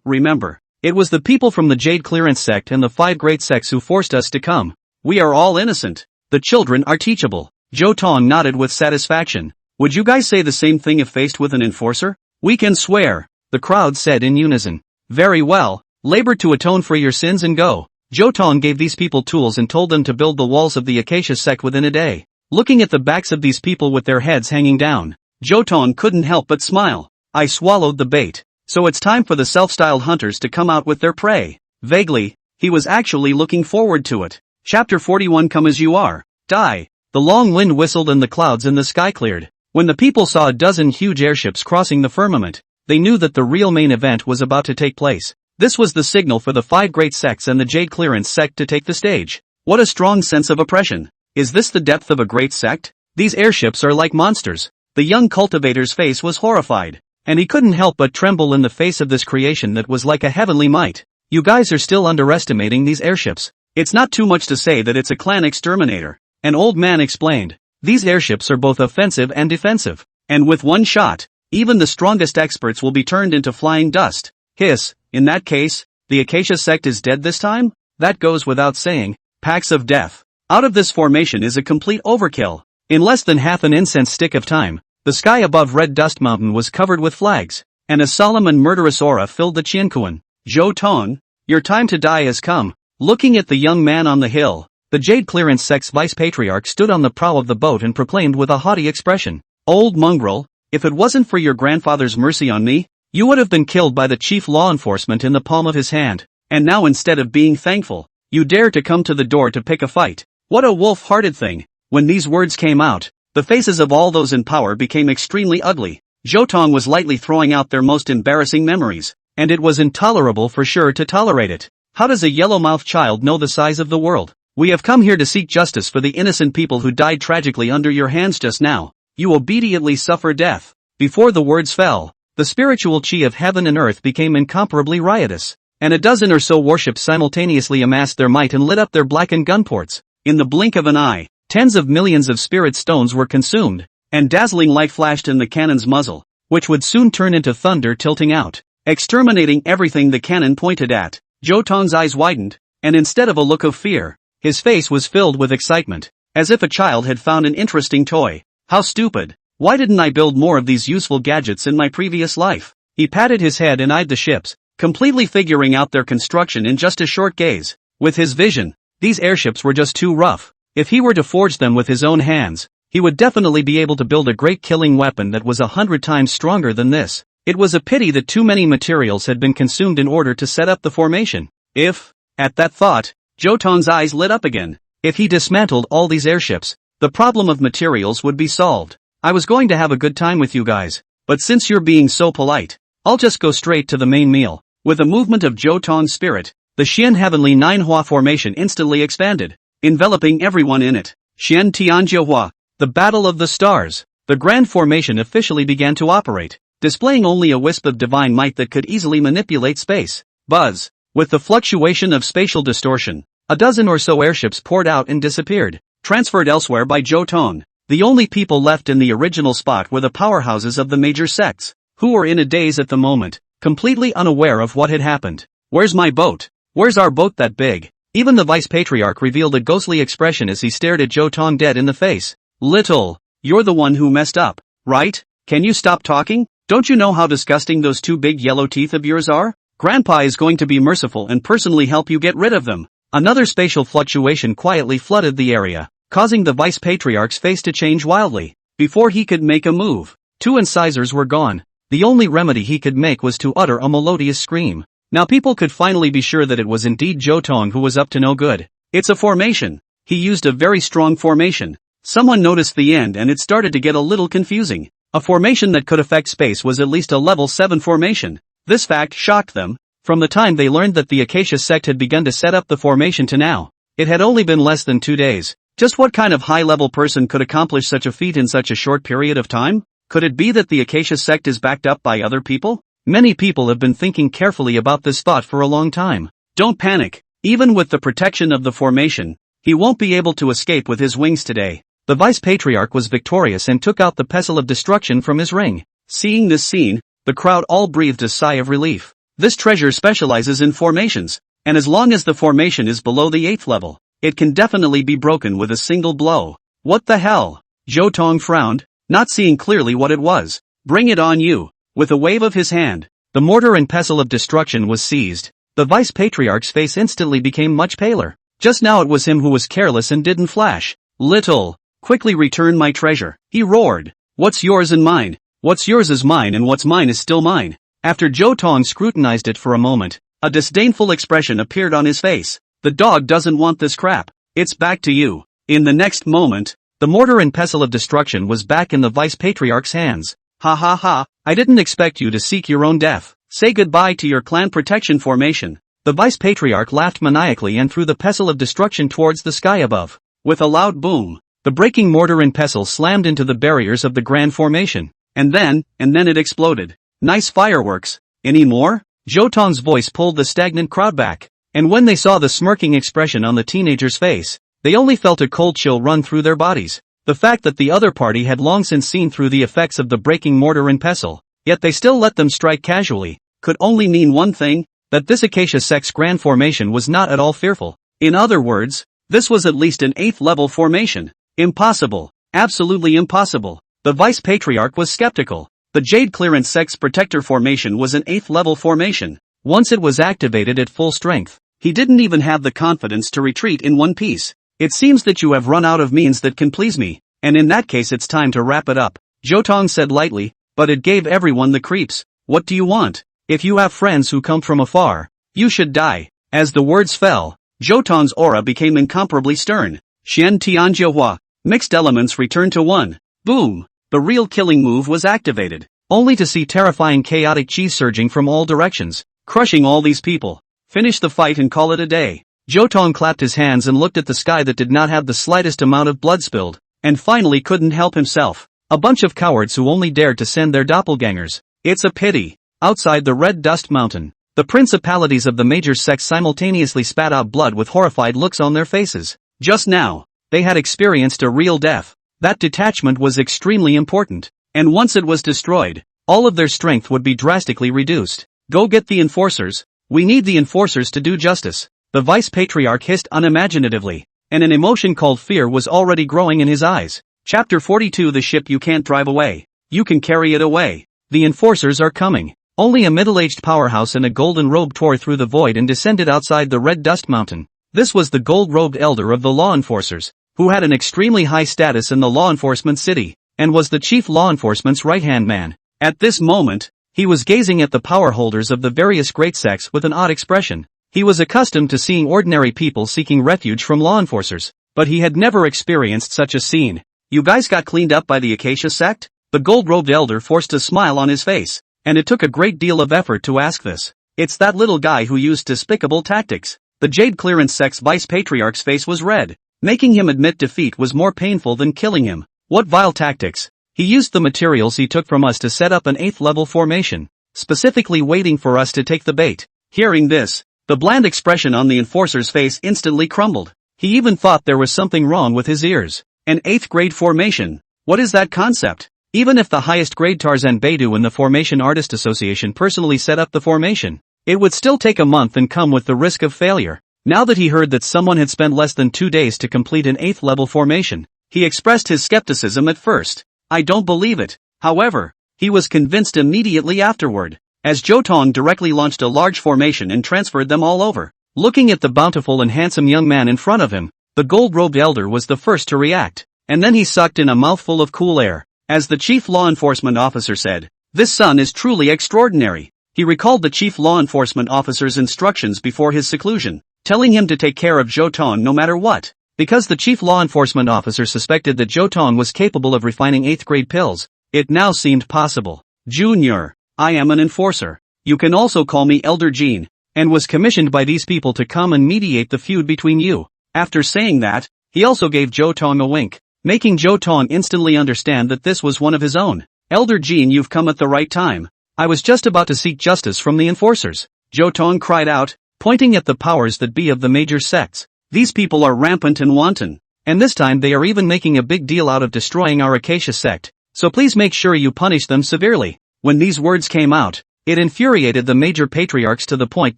Remember. It was the people from the Jade Clearance sect and the 5 great sects who forced us to come. We are all innocent. The children are teachable. Zhou Tong nodded with satisfaction. Would you guys say the same thing if faced with an enforcer? We can swear, the crowd said in unison. Very well, labor to atone for your sins and go. Zhou Tong gave these people tools and told them to build the walls of the Acacia sect within a day. Looking at the backs of these people with their heads hanging down, Zhou Tong couldn't help but smile. I swallowed the bait. So it's time for the self-styled hunters to come out with their prey. Vaguely, he was actually looking forward to it. Chapter 41. Come as you are. Die. The long wind whistled and the clouds in the sky cleared. When the people saw a dozen huge airships crossing the firmament, they knew that the real main event was about to take place. This was the signal for the 5 great sects and the Jade Clearance sect to take the stage. What a strong sense of oppression. Is this the depth of a great sect? These airships are like monsters. The young cultivator's face was horrified, and he couldn't help but tremble in the face of this creation that was like a heavenly might. You guys are still underestimating these airships. It's not too much to say that it's a clan exterminator. An old man explained. These airships are both offensive and defensive, and with one shot, even the strongest experts will be turned into flying dust. Hiss, in that case, the Acacia sect is dead this time? That goes without saying. Packs of death. Out of this formation is a complete overkill. In less than half an incense stick of time, the sky above Red Dust Mountain was covered with flags, and a solemn and murderous aura filled the Qianquan. Zhou Tong, your time to die has come. Looking at the young man on the hill, the Jade Clearance sect's vice-patriarch stood on the prow of the boat and proclaimed with a haughty expression, "Old mongrel, if it wasn't for your grandfather's mercy on me, you would have been killed by the chief law enforcement in the palm of his hand, and now instead of being thankful, you dare to come to the door to pick a fight. What a wolf-hearted thing." When these words came out, the faces of all those in power became extremely ugly. Zhou Tong was lightly throwing out their most embarrassing memories, and it was intolerable for sure to tolerate it. How does a yellow-mouthed child know the size of the world? We have come here to seek justice for the innocent people who died tragically under your hands just now. You obediently suffer death. Before the words fell, the spiritual chi of heaven and earth became incomparably riotous, and a dozen or so warships simultaneously amassed their might and lit up their blackened gun ports. In the blink of an eye, tens of millions of spirit stones were consumed, and dazzling light flashed in the cannon's muzzle, which would soon turn into thunder tilting out, exterminating everything the cannon pointed at. Zhou Tong's eyes widened, and instead of a look of fear, his face was filled with excitement, as if a child had found an interesting toy. How stupid! Why didn't I build more of these useful gadgets in my previous life? He patted his head and eyed the ships, completely figuring out their construction in just a short gaze. With his vision, these airships were just too rough. If he were to forge them with his own hands, he would definitely be able to build a great killing weapon that was 100 times stronger than this. It was a pity that too many materials had been consumed in order to set up the formation. At that thought, Zhou Tong's eyes lit up again. If he dismantled all these airships, the problem of materials would be solved. I was going to have a good time with you guys, but since you're being so polite, I'll just go straight to the main meal. With a movement of Zhou Tong's spirit, the Xian Heavenly Manhwa formation instantly expanded, enveloping everyone in it. Xian Tianjiahua, the Battle of the Stars. The grand formation officially began to operate, displaying only a wisp of divine might that could easily manipulate space. Buzz. With the fluctuation of spatial distortion, a dozen or so airships poured out and disappeared, transferred elsewhere by Zhou Tong. The only people left in the original spot were the powerhouses of the major sects, who were in a daze at the moment, completely unaware of what had happened. Where's my boat? Where's our boat that big? Even the vice-patriarch revealed a ghostly expression as he stared at Zhou Tong dead in the face. Little, you're the one who messed up, right? Can you stop talking? Don't you know how disgusting those 2 big yellow teeth of yours are? Grandpa is going to be merciful and personally help you get rid of them. Another spatial fluctuation quietly flooded the area, causing the vice-patriarch's face to change wildly. Before he could make a move, 2 incisors were gone. The only remedy he could make was to utter a melodious scream. Now people could finally be sure that it was indeed Zhou Tong who was up to no good. It's a formation. He used a very strong formation. Someone noticed the end and it started to get a little confusing. A formation that could affect space was at least a level 7 formation. This fact shocked them. From the time they learned that the Acacia sect had begun to set up the formation to now, it had only been less than 2 days. Just what kind of high-level person could accomplish such a feat in such a short period of time? Could it be that the Acacia sect is backed up by other people? Many people have been thinking carefully about this thought for a long time. Don't panic. Even with the protection of the formation, he won't be able to escape with his wings today. The vice-patriarch was victorious and took out the pestle of destruction from his ring. Seeing this scene, the crowd all breathed a sigh of relief. This treasure specializes in formations, and as long as the formation is below the 8th level, it can definitely be broken with a single blow. What the hell? Zhou Tong frowned, not seeing clearly what it was. Bring it on you. With a wave of his hand, the mortar and pestle of destruction was seized. The vice patriarch's face instantly became much paler. Just now it was him who was careless and didn't flash. Little, quickly return my treasure, he roared. What's yours and mine? What's yours is mine and what's mine is still mine. After Zhou Tong scrutinized it for a moment, a disdainful expression appeared on his face. The dog doesn't want this crap. It's back to you. In the next moment, the mortar and pestle of destruction was back in the vice patriarch's hands. Ha ha ha, I didn't expect you to seek your own death. Say goodbye to your clan protection formation. The vice patriarch laughed maniacally and threw the pestle of destruction towards the sky above. With a loud boom, the breaking mortar and pestle slammed into the barriers of the grand formation. And then it exploded. Nice fireworks. Any more? Zhou Tong's voice pulled the stagnant crowd back. And when they saw the smirking expression on the teenager's face, they only felt a cold chill run through their bodies. The fact that the other party had long since seen through the effects of the breaking mortar and pestle, yet they still let them strike casually, could only mean one thing, that this Acacia sect's grand formation was not at all fearful. In other words, this was at least an 8th level formation. Impossible. Absolutely impossible. The vice patriarch was skeptical. The Jade Clearance sect's protector formation was an 8th level formation. Once it was activated at full strength, he didn't even have the confidence to retreat in one piece. It seems that you have run out of means that can please me, and in that case it's time to wrap it up, Zhou Tong said lightly, but it gave everyone the creeps. What do you want? If you have friends who come from afar, you should die. As the words fell, Zhou Tong's aura became incomparably stern. Xian Tianjiahua, mixed elements returned to one. Boom! The real killing move was activated, only to see terrifying chaotic chi surging from all directions, crushing all these people. Finish the fight and call it a day. Zhou Tong clapped his hands and looked at the sky that did not have the slightest amount of blood spilled, and finally couldn't help himself. A bunch of cowards who only dared to send their doppelgangers. It's a pity. Outside the Red Dust Mountain, the principalities of the major sects simultaneously spat out blood with horrified looks on their faces. Just now, they had experienced a real death. That detachment was extremely important, and once it was destroyed, all of their strength would be drastically reduced. Go get the enforcers. We need the enforcers to do justice. The vice patriarch hissed unimaginatively, and an emotion called fear was already growing in his eyes. Chapter 42. The ship you can't drive away. You can carry it away. The enforcers are coming. Only a middle-aged powerhouse in a golden robe tore through the void and descended outside the Red Dust Mountain. This was the gold-robed elder of the law enforcers, who had an extremely high status in the law enforcement city, and was the chief law enforcement's right-hand man. At this moment, he was gazing at the power holders of the various great sects with an odd expression. He was accustomed to seeing ordinary people seeking refuge from law enforcers, but he had never experienced such a scene. You guys got cleaned up by the Acacia sect? The gold-robed elder forced a smile on his face, and it took a great deal of effort to ask this. It's that little guy who used despicable tactics. The Jade Clearance sect's vice patriarch's face was red. Making him admit defeat was more painful than killing him. What vile tactics! He used the materials he took from us to set up an 8th level formation, specifically waiting for us to take the bait. Hearing this, the bland expression on the enforcer's face instantly crumbled. He even thought there was something wrong with his ears. An 8th grade formation. What is that concept? Even if the highest grade Tarzan Beidou in the Formation Artist Association personally set up the formation, it would still take a month and come with the risk of failure. Now that he heard that someone had spent less than 2 days to complete an 8th level formation, he expressed his skepticism at first. I don't believe it. However, he was convinced immediately afterward, as Zhou Tong directly launched a large formation and transferred them all over. Looking at the bountiful and handsome young man in front of him, the gold-robed elder was the first to react, and then he sucked in a mouthful of cool air. As the chief law enforcement officer said, "This son is truly extraordinary." He recalled the chief law enforcement officer's instructions before his seclusion, telling him to take care of Zhou Tong no matter what. Because the chief law enforcement officer suspected that Zhou Tong was capable of refining 8th grade pills, it now seemed possible. Junior, I am an enforcer. You can also call me Elder Jean, and was commissioned by these people to come and mediate the feud between you. After saying that, he also gave Zhou Tong a wink, making Zhou Tong instantly understand that this was one of his own. Elder Jean, you've come at the right time. I was just about to seek justice from the enforcers. Zhou Tong cried out, pointing at the powers that be of the major sects. These people are rampant and wanton, and this time they are even making a big deal out of destroying our Acacia sect, so please make sure you punish them severely. When these words came out, it infuriated the major patriarchs to the point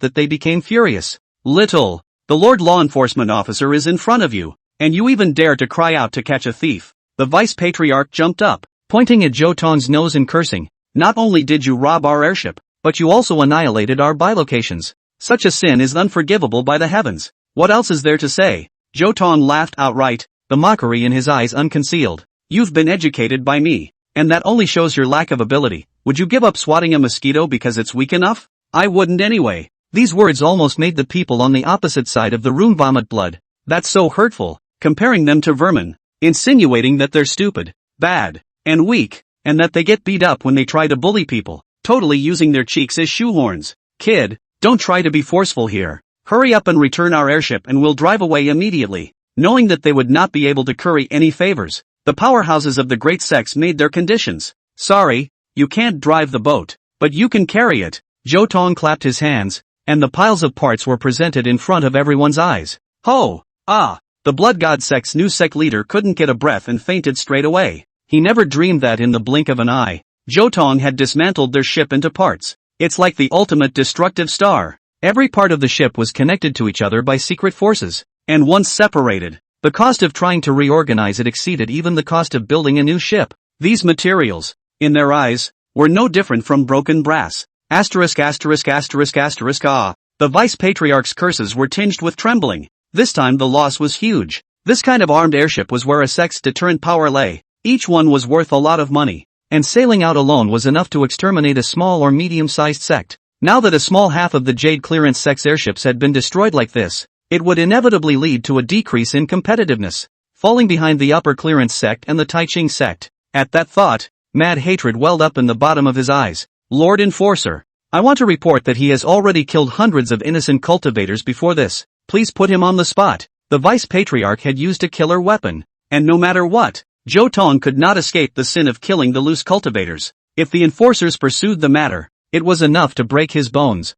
that they became furious. Little, the Lord Law Enforcement Officer is in front of you, and you even dare to cry out to catch a thief. The Vice Patriarch jumped up, pointing at Zhou Tong's nose and cursing. Not only did you rob our airship, but you also annihilated our bilocations. Such a sin is unforgivable by the heavens. What else is there to say? Zhou Tong laughed outright, the mockery in his eyes unconcealed. You've been educated by me. And that only shows your lack of ability. Would you give up swatting a mosquito because it's weak enough? I wouldn't anyway. These words almost made the people on the opposite side of the room vomit blood. That's so hurtful, comparing them to vermin, insinuating that they're stupid, bad, and weak, and that they get beat up when they try to bully people, totally using their cheeks as shoehorns. Kid, don't try to be forceful here. Hurry up and return our airship and we'll drive away immediately. Knowing that they would not be able to curry any favors, the powerhouses of the great sects made their conditions. Sorry, you can't drive the boat, but you can carry it. Zhou Tong clapped his hands, and the piles of parts were presented in front of everyone's eyes. Ho! Ah! The Blood God sect's new sect leader couldn't get a breath and fainted straight away. He never dreamed that in the blink of an eye, Zhou Tong had dismantled their ship into parts. It's like the ultimate destructive star. Every part of the ship was connected to each other by secret forces, and once separated, the cost of trying to reorganize it exceeded even the cost of building a new ship. These materials, in their eyes, were no different from broken brass. Ah. The Vice Patriarch's curses were tinged with trembling. This time the loss was huge. This kind of armed airship was where a sect's deterrent power lay. Each one was worth a lot of money, and sailing out alone was enough to exterminate a small or medium-sized sect. Now that a small half of the Jade Clearance sect's airships had been destroyed like this, it would inevitably lead to a decrease in competitiveness, falling behind the Upper Clearance sect and the Taiching sect. At that thought, mad hatred welled up in the bottom of his eyes. Lord Enforcer, I want to report that he has already killed hundreds of innocent cultivators before this. Please put him on the spot. The Vice Patriarch had used a killer weapon, and no matter what, Zhou Tong could not escape the sin of killing the loose cultivators. If the enforcers pursued the matter, it was enough to break his bones.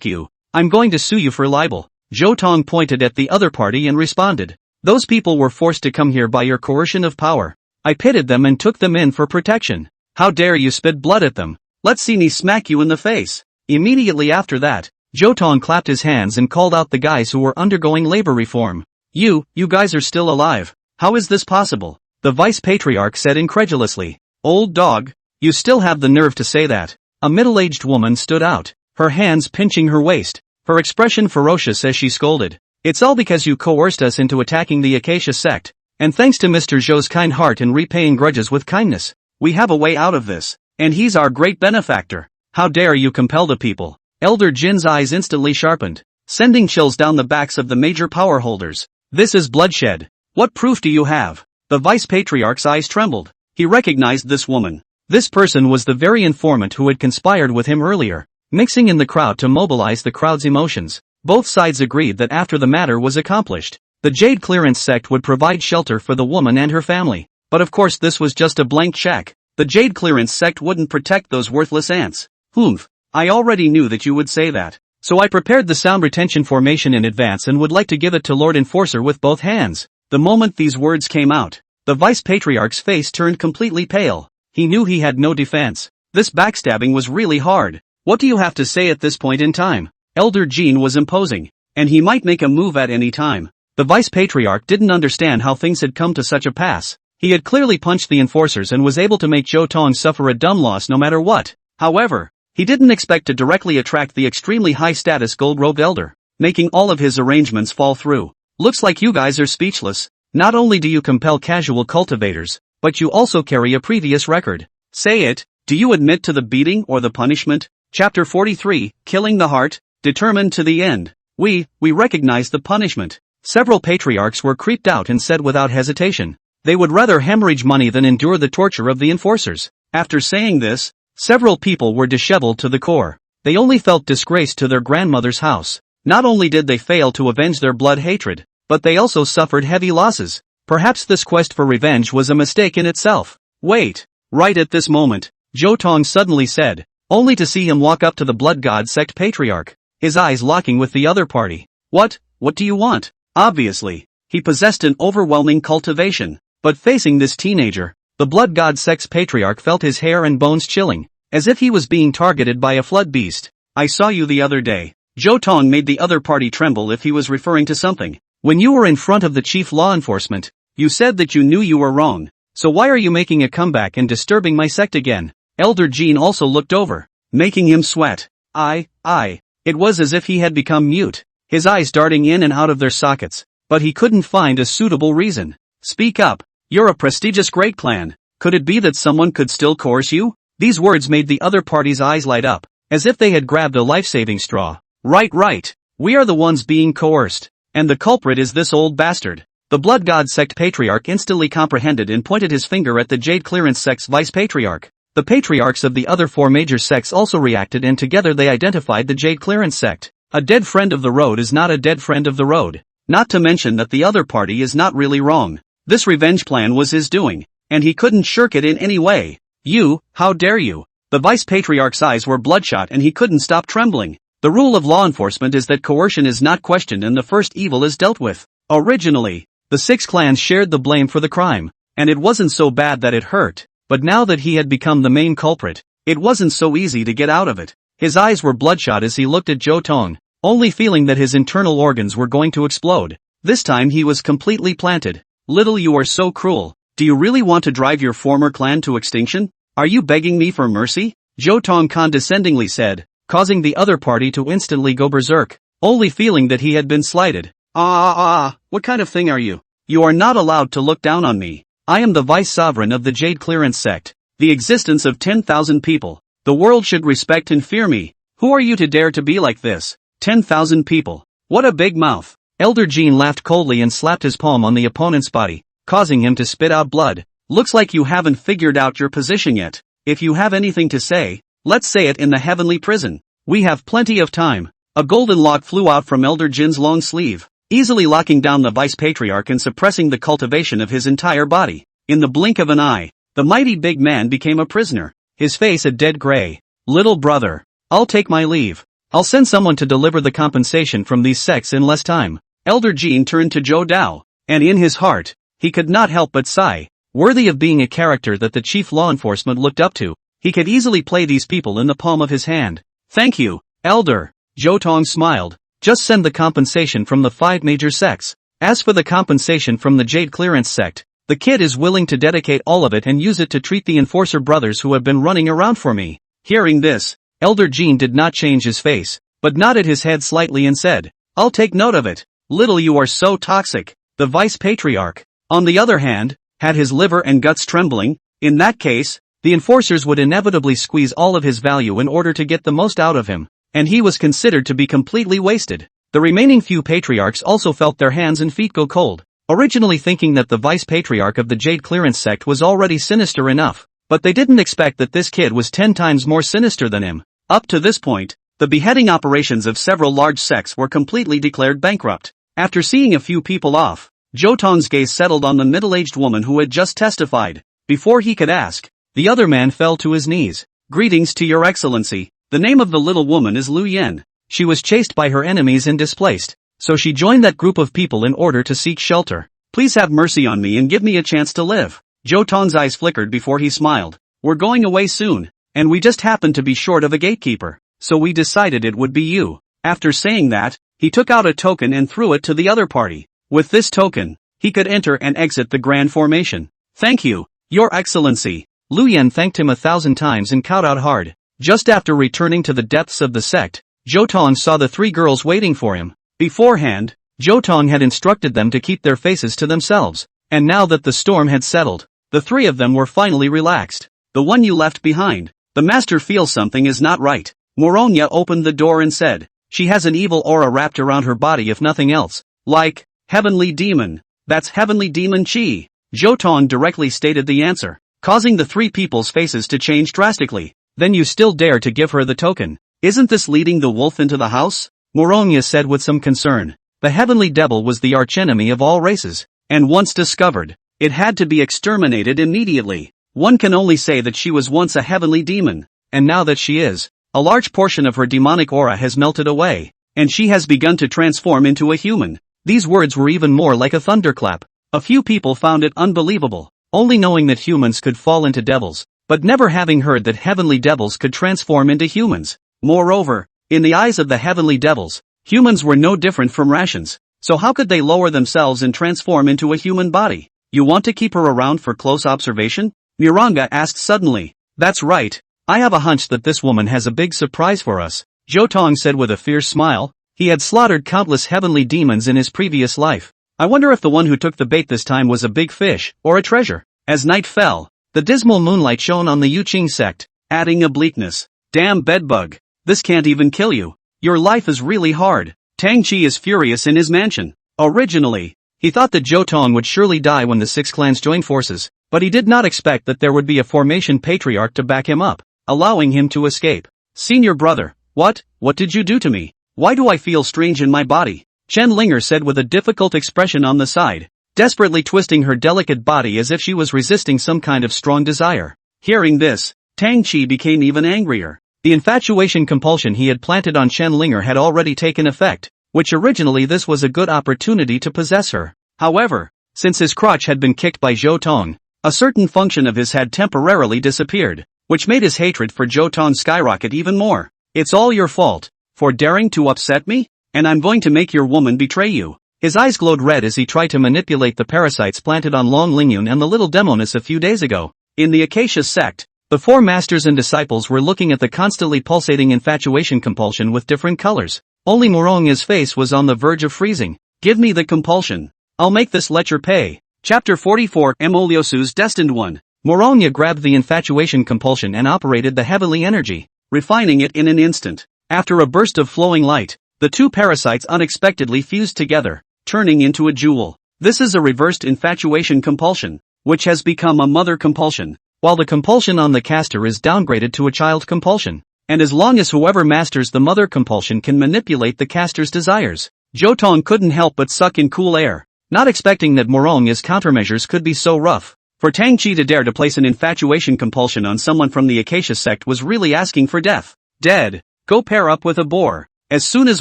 Q. I'm going to sue you for libel. Zhou Tong pointed at the other party and responded. Those people were forced to come here by your coercion of power. I pitted them and took them in for protection. How dare you spit blood at them? Let's see me smack you in the face. Immediately after that, Zhou Tong clapped his hands and called out the guys who were undergoing labor reform. You guys are still alive. How is this possible? The Vice Patriarch said incredulously. Old dog, you still have the nerve to say that. A middle-aged woman stood out, her hands pinching her waist, her expression ferocious as she scolded. It's all because you coerced us into attacking the Acacia sect, and thanks to Mr. Zhou's kind heart in repaying grudges with kindness, we have a way out of this, and he's our great benefactor. How dare you compel the people? Elder Jin's eyes instantly sharpened, sending chills down the backs of the major power holders. This is bloodshed. What proof do you have? The Vice Patriarch's eyes trembled. He recognized this woman. This person was the very informant who had conspired with him earlier, mixing in the crowd to mobilize the crowd's emotions. Both sides agreed that after the matter was accomplished, the Jade Clearance sect would provide shelter for the woman and her family. But of course this was just a blank check. The Jade Clearance sect wouldn't protect those worthless ants. Humph. I already knew that you would say that. So I prepared the sound retention formation in advance and would like to give it to Lord Enforcer with both hands. The moment these words came out, the Vice Patriarch's face turned completely pale. He knew he had no defense. This backstabbing was really hard. What do you have to say at this point in time? Elder Jin was imposing, and he might make a move at any time. The Vice Patriarch didn't understand how things had come to such a pass. He had clearly punched the enforcers and was able to make Zhou Tong suffer a dumb loss no matter what. However, he didn't expect to directly attract the extremely high-status gold-robed elder, making all of his arrangements fall through. Looks like you guys are speechless. Not only do you compel casual cultivators, but you also carry a previous record. Say it, do you admit to the beating or the punishment? Chapter 43, Killing the Heart, determined to the end. We recognize the punishment. Several patriarchs were creeped out and said without hesitation, they would rather hemorrhage money than endure the torture of the enforcers. After saying this, several people were disheveled to the core. They only felt disgraced to their grandmother's house. Not only did they fail to avenge their blood hatred, but they also suffered heavy losses. Perhaps this quest for revenge was a mistake in itself. Wait. Right at this moment, Zhou Tong suddenly said, only to see him walk up to the Blood God sect patriarch, his eyes locking with the other party. What do you want? Obviously, he possessed an overwhelming cultivation, but facing this teenager, the Blood God sect's patriarch felt his hair and bones chilling, as if he was being targeted by a flood beast. I saw you the other day. Zhou Tong made the other party tremble if he was referring to something. When you were in front of the chief law enforcement, you said that you knew you were wrong. So why are you making a comeback and disturbing my sect again? Elder Jin also looked over, making him sweat. It was as if he had become mute, his eyes darting in and out of their sockets, but he couldn't find a suitable reason. Speak up. You're a prestigious great clan. Could it be that someone could still coerce you? These words made the other party's eyes light up, as if they had grabbed a life-saving straw. Right. We are the ones being coerced. And the culprit is this old bastard. The Blood God sect patriarch instantly comprehended and pointed his finger at the Jade Clearance sect's vice-patriarch. The patriarchs of the other 4 major sects also reacted, and together they identified the Jade Clearance sect. A dead friend of the road is not a dead friend of the road. Not to mention that the other party is not really wrong. This revenge plan was his doing, and he couldn't shirk it in any way. You, how dare you? The vice-patriarch's eyes were bloodshot and he couldn't stop trembling. The rule of law enforcement is that coercion is not questioned and the first evil is dealt with. Originally, the 6 clans shared the blame for the crime, and it wasn't so bad that it hurt, but now that he had become the main culprit, it wasn't so easy to get out of it. His eyes were bloodshot as he looked at Zhou Tong, only feeling that his internal organs were going to explode. This time he was completely planted. Little, you are so cruel. Do you really want to drive your former clan to extinction? Are you begging me for mercy? Zhou Tong condescendingly said, causing the other party to instantly go berserk, only feeling that he had been slighted. What kind of thing are you? You are not allowed to look down on me. I am the vice-sovereign of the Jade Clearance sect, the existence of 10,000 people. The world should respect and fear me. Who are you to dare to be like this? 10,000 people. What a big mouth. Elder Jean laughed coldly and slapped his palm on the opponent's body, causing him to spit out blood. Looks like you haven't figured out your position yet. If you have anything to say, let's say it in the heavenly prison. We have plenty of time. A golden lock flew out from Elder Jin's long sleeve, easily locking down the vice-patriarch and suppressing the cultivation of his entire body. In the blink of an eye, the mighty big man became a prisoner, his face a dead gray. Little brother, I'll take my leave. I'll send someone to deliver the compensation from these sects in less time. Elder Jean turned to Zhou Dao, and in his heart, he could not help but sigh. Worthy of being a character that the chief law enforcement looked up to, he could easily play these people in the palm of his hand. Thank you, Elder. Zhou Tong smiled. Just send the compensation from the 5 major sects. As for the compensation from the Jade Clearance sect, the kid is willing to dedicate all of it and use it to treat the enforcer brothers who have been running around for me. Hearing this, Elder Jean did not change his face, but nodded his head slightly and said, I'll take note of it. Little, you are so toxic. The vice-patriarch, on the other hand, had his liver and guts trembling. In that case, the enforcers would inevitably squeeze all of his value in order to get the most out of him, and he was considered to be completely wasted. The remaining few patriarchs also felt their hands and feet go cold, originally thinking that the vice-patriarch of the Jade Clearance sect was already sinister enough, but they didn't expect that this kid was 10 times more sinister than him. Up to this point, the beheading operations of several large sects were completely declared bankrupt. After seeing a few people off, Zhou Tong's gaze settled on the middle-aged woman who had just testified. Before he could ask, the other man fell to his knees. Greetings to your excellency. The name of the little woman is Lu Yen. She was chased by her enemies and displaced, so she joined that group of people in order to seek shelter. Please have mercy on me and give me a chance to live. Zhou Tong's eyes flickered before he smiled. We're going away soon, and we just happened to be short of a gatekeeper, so we decided it would be you. After saying that, he took out a token and threw it to the other party. With this token, he could enter and exit the grand formation. Thank you, your excellency. Lu Yen thanked him 1,000 times and kowed out hard. Just after returning to the depths of the sect, Zhou Tong saw the 3 girls waiting for him. Beforehand, Zhou Tong had instructed them to keep their faces to themselves, and now that the storm had settled, the 3 of them were finally relaxed. The one you left behind. The master feels something is not right. Moronya opened the door and said, she has an evil aura wrapped around her body if nothing else. Like, heavenly demon. That's heavenly demon chi. Zhou Tong directly stated the answer, causing the 3 people's faces to change drastically. Then you still dare to give her the token? Isn't this leading the wolf into the house? Moronya said with some concern. The heavenly devil was the archenemy of all races, and once discovered, it had to be exterminated immediately. One can only say that she was once a heavenly demon, and now that she is, a large portion of her demonic aura has melted away, and she has begun to transform into a human. These words were even more like a thunderclap. A few people found it unbelievable, only knowing that humans could fall into devils, but never having heard that heavenly devils could transform into humans. Moreover, in the eyes of the heavenly devils, humans were no different from rations, so how could they lower themselves and transform into a human body? You want to keep her around for close observation? Miranga asked suddenly. That's right. I have a hunch that this woman has a big surprise for us. Zhou Tong said with a fierce smile. He had slaughtered countless heavenly demons in his previous life. I wonder if the one who took the bait this time was a big fish, or a treasure. As night fell, the dismal moonlight shone on the Yuqing sect, adding a bleakness. Damn bedbug. This can't even kill you. Your life is really hard. Tang Qi is furious in his mansion. Originally, he thought that Zhou Tong would surely die when the 6 clans joined forces, but he did not expect that there would be a formation patriarch to back him up, allowing him to escape. Senior brother, what did you do to me? Why do I feel strange in my body? Chen Linger said with a difficult expression on the side, desperately twisting her delicate body as if she was resisting some kind of strong desire. Hearing this, Tang Qi became even angrier. The infatuation compulsion he had planted on Chen Linger had already taken effect, which originally this was a good opportunity to possess her. However, since his crotch had been kicked by Zhou Tong, a certain function of his had temporarily disappeared, which made his hatred for Zhou Tong skyrocket even more. It's all your fault, for daring to upset me? And I'm going to make your woman betray you. His eyes glowed red as he tried to manipulate the parasites planted on Long Lingyun and the little demoness a few days ago. In the Acacia sect, the 4 masters and disciples were looking at the constantly pulsating infatuation compulsion with different colors. Only Morongya's face was on the verge of freezing. Give me the compulsion. I'll make this lecher pay. Chapter 44 Emoliosu's Destined One. Morongya grabbed the infatuation compulsion and operated the heavenly energy, refining it in an instant. After a burst of flowing light, the 2 parasites unexpectedly fused together, turning into a jewel. This is a reversed infatuation compulsion, which has become a mother compulsion, while the compulsion on the caster is downgraded to a child compulsion. And as long as whoever masters the mother compulsion can manipulate the caster's desires, Zhou Tong couldn't help but suck in cool air, not expecting that Morongya's countermeasures could be so rough. For Tang Qi to dare to place an infatuation compulsion on someone from the Acacia sect was really asking for death. Dead. Go pair up with a boar. As soon as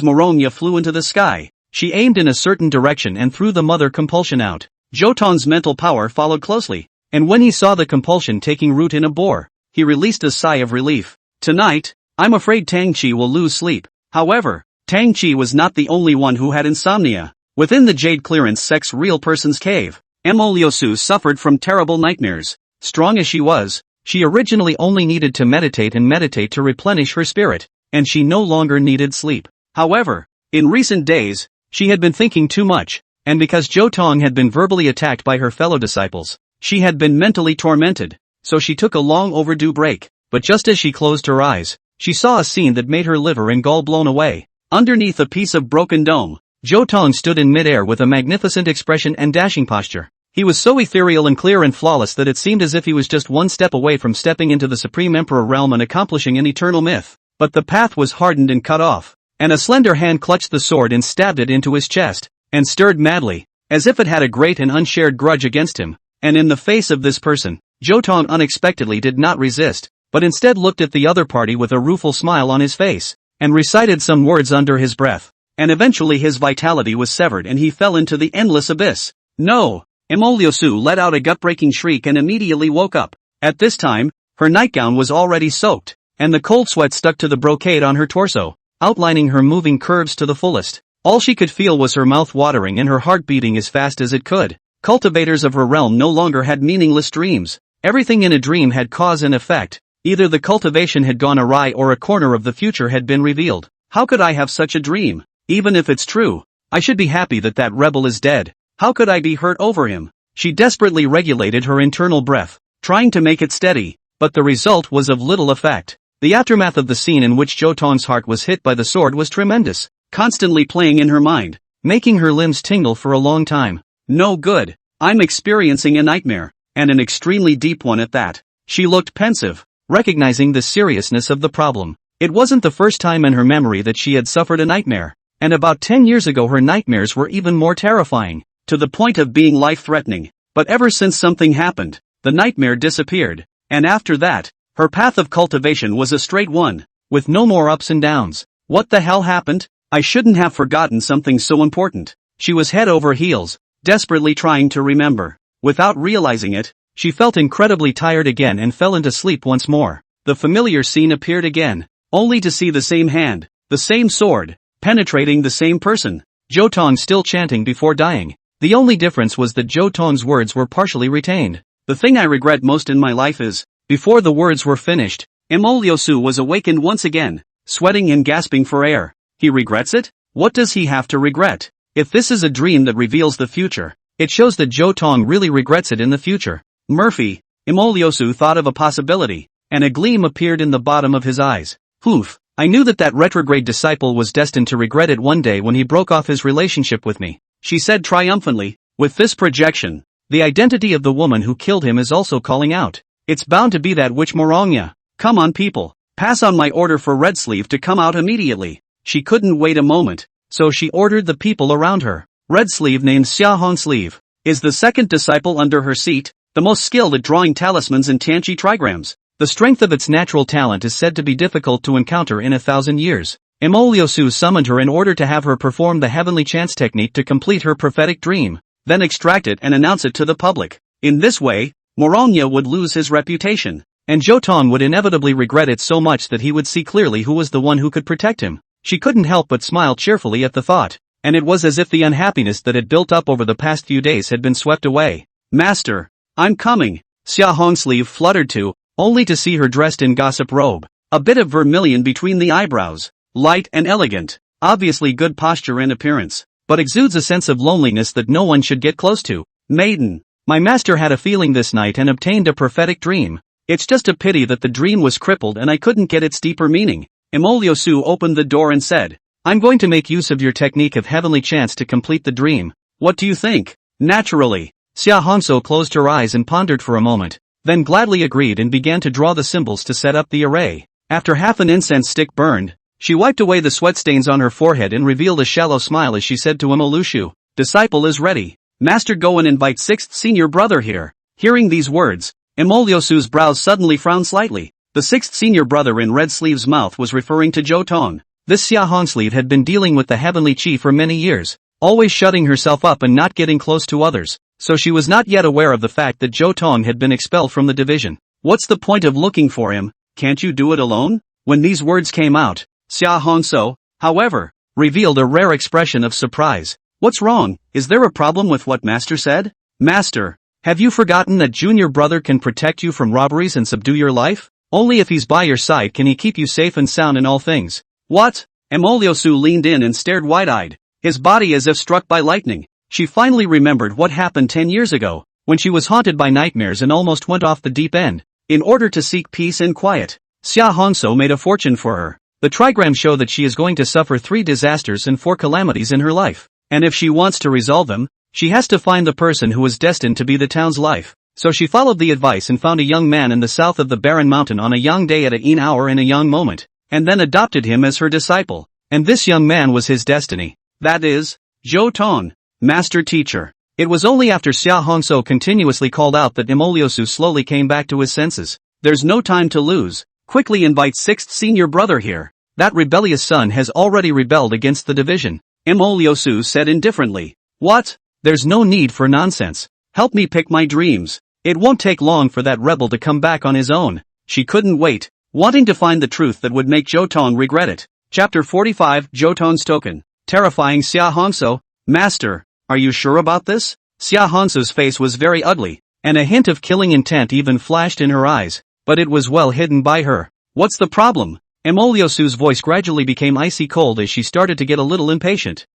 Morongya flew into the sky, she aimed in a certain direction and threw the mother compulsion out. Zhou Tong's mental power followed closely, and when he saw the compulsion taking root in a boar, he released a sigh of relief. Tonight, I'm afraid Tang Qi will lose sleep. However, Tang Qi was not the only one who had insomnia. Within the Jade Clearance sect's real person's cave, Emoliosu suffered from terrible nightmares. Strong as she was, she originally only needed to meditate to replenish her spirit, and she no longer needed sleep. However, in recent days, she had been thinking too much, and because Zhou Tong had been verbally attacked by her fellow disciples, she had been mentally tormented, so she took a long overdue break. But just as she closed her eyes, she saw a scene that made her liver and gall blown away. Underneath a piece of broken dome, Zhou Tong stood in midair with a magnificent expression and dashing posture. He was so ethereal and clear and flawless that it seemed as if he was just one step away from stepping into the Supreme Emperor realm and accomplishing an eternal myth. But the path was hardened and cut off, and a slender hand clutched the sword and stabbed it into his chest, and stirred madly, as if it had a great and unshared grudge against him. And in the face of this person, Zhou Tong unexpectedly did not resist, but instead looked at the other party with a rueful smile on his face, and recited some words under his breath. And eventually his vitality was severed and he fell into the endless abyss. No! Emoliosu let out a gut-breaking shriek and immediately woke up. At this time, her nightgown was already soaked, and the cold sweat stuck to the brocade on her torso, outlining her moving curves to the fullest. All she could feel was her mouth watering and her heart beating as fast as it could. Cultivators of her realm no longer had meaningless dreams. Everything in a dream had cause and effect. Either the cultivation had gone awry or a corner of the future had been revealed. How could I have such a dream? Even if it's true, I should be happy that that rebel is dead. How could I be hurt over him? She desperately regulated her internal breath, trying to make it steady, but the result was of little effect. The aftermath of the scene in which Zhou Tong's heart was hit by the sword was tremendous, constantly playing in her mind, making her limbs tingle for a long time. No good. I'm experiencing a nightmare, and an extremely deep one at that. She looked pensive, recognizing the seriousness of the problem. It wasn't the first time in her memory that she had suffered a nightmare, and about 10 years ago her nightmares were even more terrifying, to the point of being life-threatening. But ever since something happened, the nightmare disappeared, and after that, her path of cultivation was a straight one, with no more ups and downs. What the hell happened? I shouldn't have forgotten something so important. She was head over heels, desperately trying to remember. Without realizing it, she felt incredibly tired again and fell into sleep once more. The familiar scene appeared again, only to see the same hand, the same sword, penetrating the same person. Zhou Tong still chanting before dying. The only difference was that Zhou Tong's words were partially retained. The thing I regret most in my life is, before the words were finished, Emoliosu was awakened once again, sweating and gasping for air. He regrets it? What does he have to regret? If this is a dream that reveals the future, it shows that Zhou Tong really regrets it in the future. Murphy, Imoliosu thought of a possibility, and a gleam appeared in the bottom of his eyes. Oof, I knew that retrograde disciple was destined to regret it one day when he broke off his relationship with me, she said triumphantly. With this projection, the identity of the woman who killed him is also calling out. It's bound to be that witch Morongya. Come on people, pass on my order for Red Sleeve to come out immediately. She couldn't wait a moment, so she ordered the people around her. Red Sleeve, named Xia Hong Sleeve, is the second disciple under her seat, the most skilled at drawing talismans and Tianqi trigrams. The strength of its natural talent is said to be difficult to encounter in 1,000 years. Imoliosu summoned her in order to have her perform the heavenly chance technique to complete her prophetic dream, then extract it and announce it to the public. In this way, Morongya would lose his reputation, and Zhou Tong would inevitably regret it so much that he would see clearly who was the one who could protect him. She couldn't help but smile cheerfully at the thought, and it was as if the unhappiness that had built up over the past few days had been swept away. Master, I'm coming, Xia Hongsleeve fluttered to, only to see her dressed in gossip robe, a bit of vermilion between the eyebrows, light and elegant, obviously good posture and appearance, but exudes a sense of loneliness that no one should get close to. Maiden, my master had a feeling this night and obtained a prophetic dream. It's just a pity that the dream was crippled and I couldn't get its deeper meaning. Imoliosu opened the door and said, I'm going to make use of your technique of heavenly chance to complete the dream. What do you think? Naturally. Xia Hongso closed her eyes and pondered for a moment, then gladly agreed and began to draw the symbols to set up the array. After half an incense stick burned, she wiped away the sweat stains on her forehead and revealed a shallow smile as she said to Imoloshu, Disciple is ready. Master, go and invite 6th senior brother here. Hearing these words, Imoliosu's brows suddenly frowned slightly. The 6th senior brother in Red Sleeve's mouth was referring to Zhou Tong. This Xia Hongsleeve had been dealing with the heavenly chi for many years, always shutting herself up and not getting close to others, so she was not yet aware of the fact that Zhou Tong had been expelled from the division. What's the point of looking for him? Can't you do it alone? When these words came out, Xia Hongso, however, revealed a rare expression of surprise. What's wrong? Is there a problem with what Master said? Master, have you forgotten that junior brother can protect you from robberies and subdue your life? Only if he's by your side can he keep you safe and sound in all things. What? Imoliosu leaned in and stared wide-eyed, his body as if struck by lightning. She finally remembered what happened 10 years ago, when she was haunted by nightmares and almost went off the deep end. In order to seek peace and quiet, Xia Hongso made a fortune for her. The trigrams show that she is going to suffer 3 disasters and 4 calamities in her life, and if she wants to resolve them, she has to find the person who is destined to be the town's life. So she followed the advice and found a young man in the south of the barren mountain on a young day at a young hour in a young moment, and then adopted him as her disciple. And this young man was his destiny. That is, Zhou Tong, master teacher. It was only after Xia Hongso continuously called out that Imoliosu slowly came back to his senses. There's no time to lose. Quickly invite 6th senior brother here. That rebellious son has already rebelled against the division. Imoliosu said indifferently. What? There's no need for nonsense. Help me pick my dreams. It won't take long for that rebel to come back on his own. She couldn't wait, wanting to find the truth that would make Zhou Tong regret it. Chapter 45, Zhou Tong's Token. Terrifying Xia Hongso. Master, are you sure about this? Xia Hongso's face was very ugly, and a hint of killing intent even flashed in her eyes, but it was well hidden by her. What's the problem? Imoliosu's voice gradually became icy cold as she started to get a little impatient.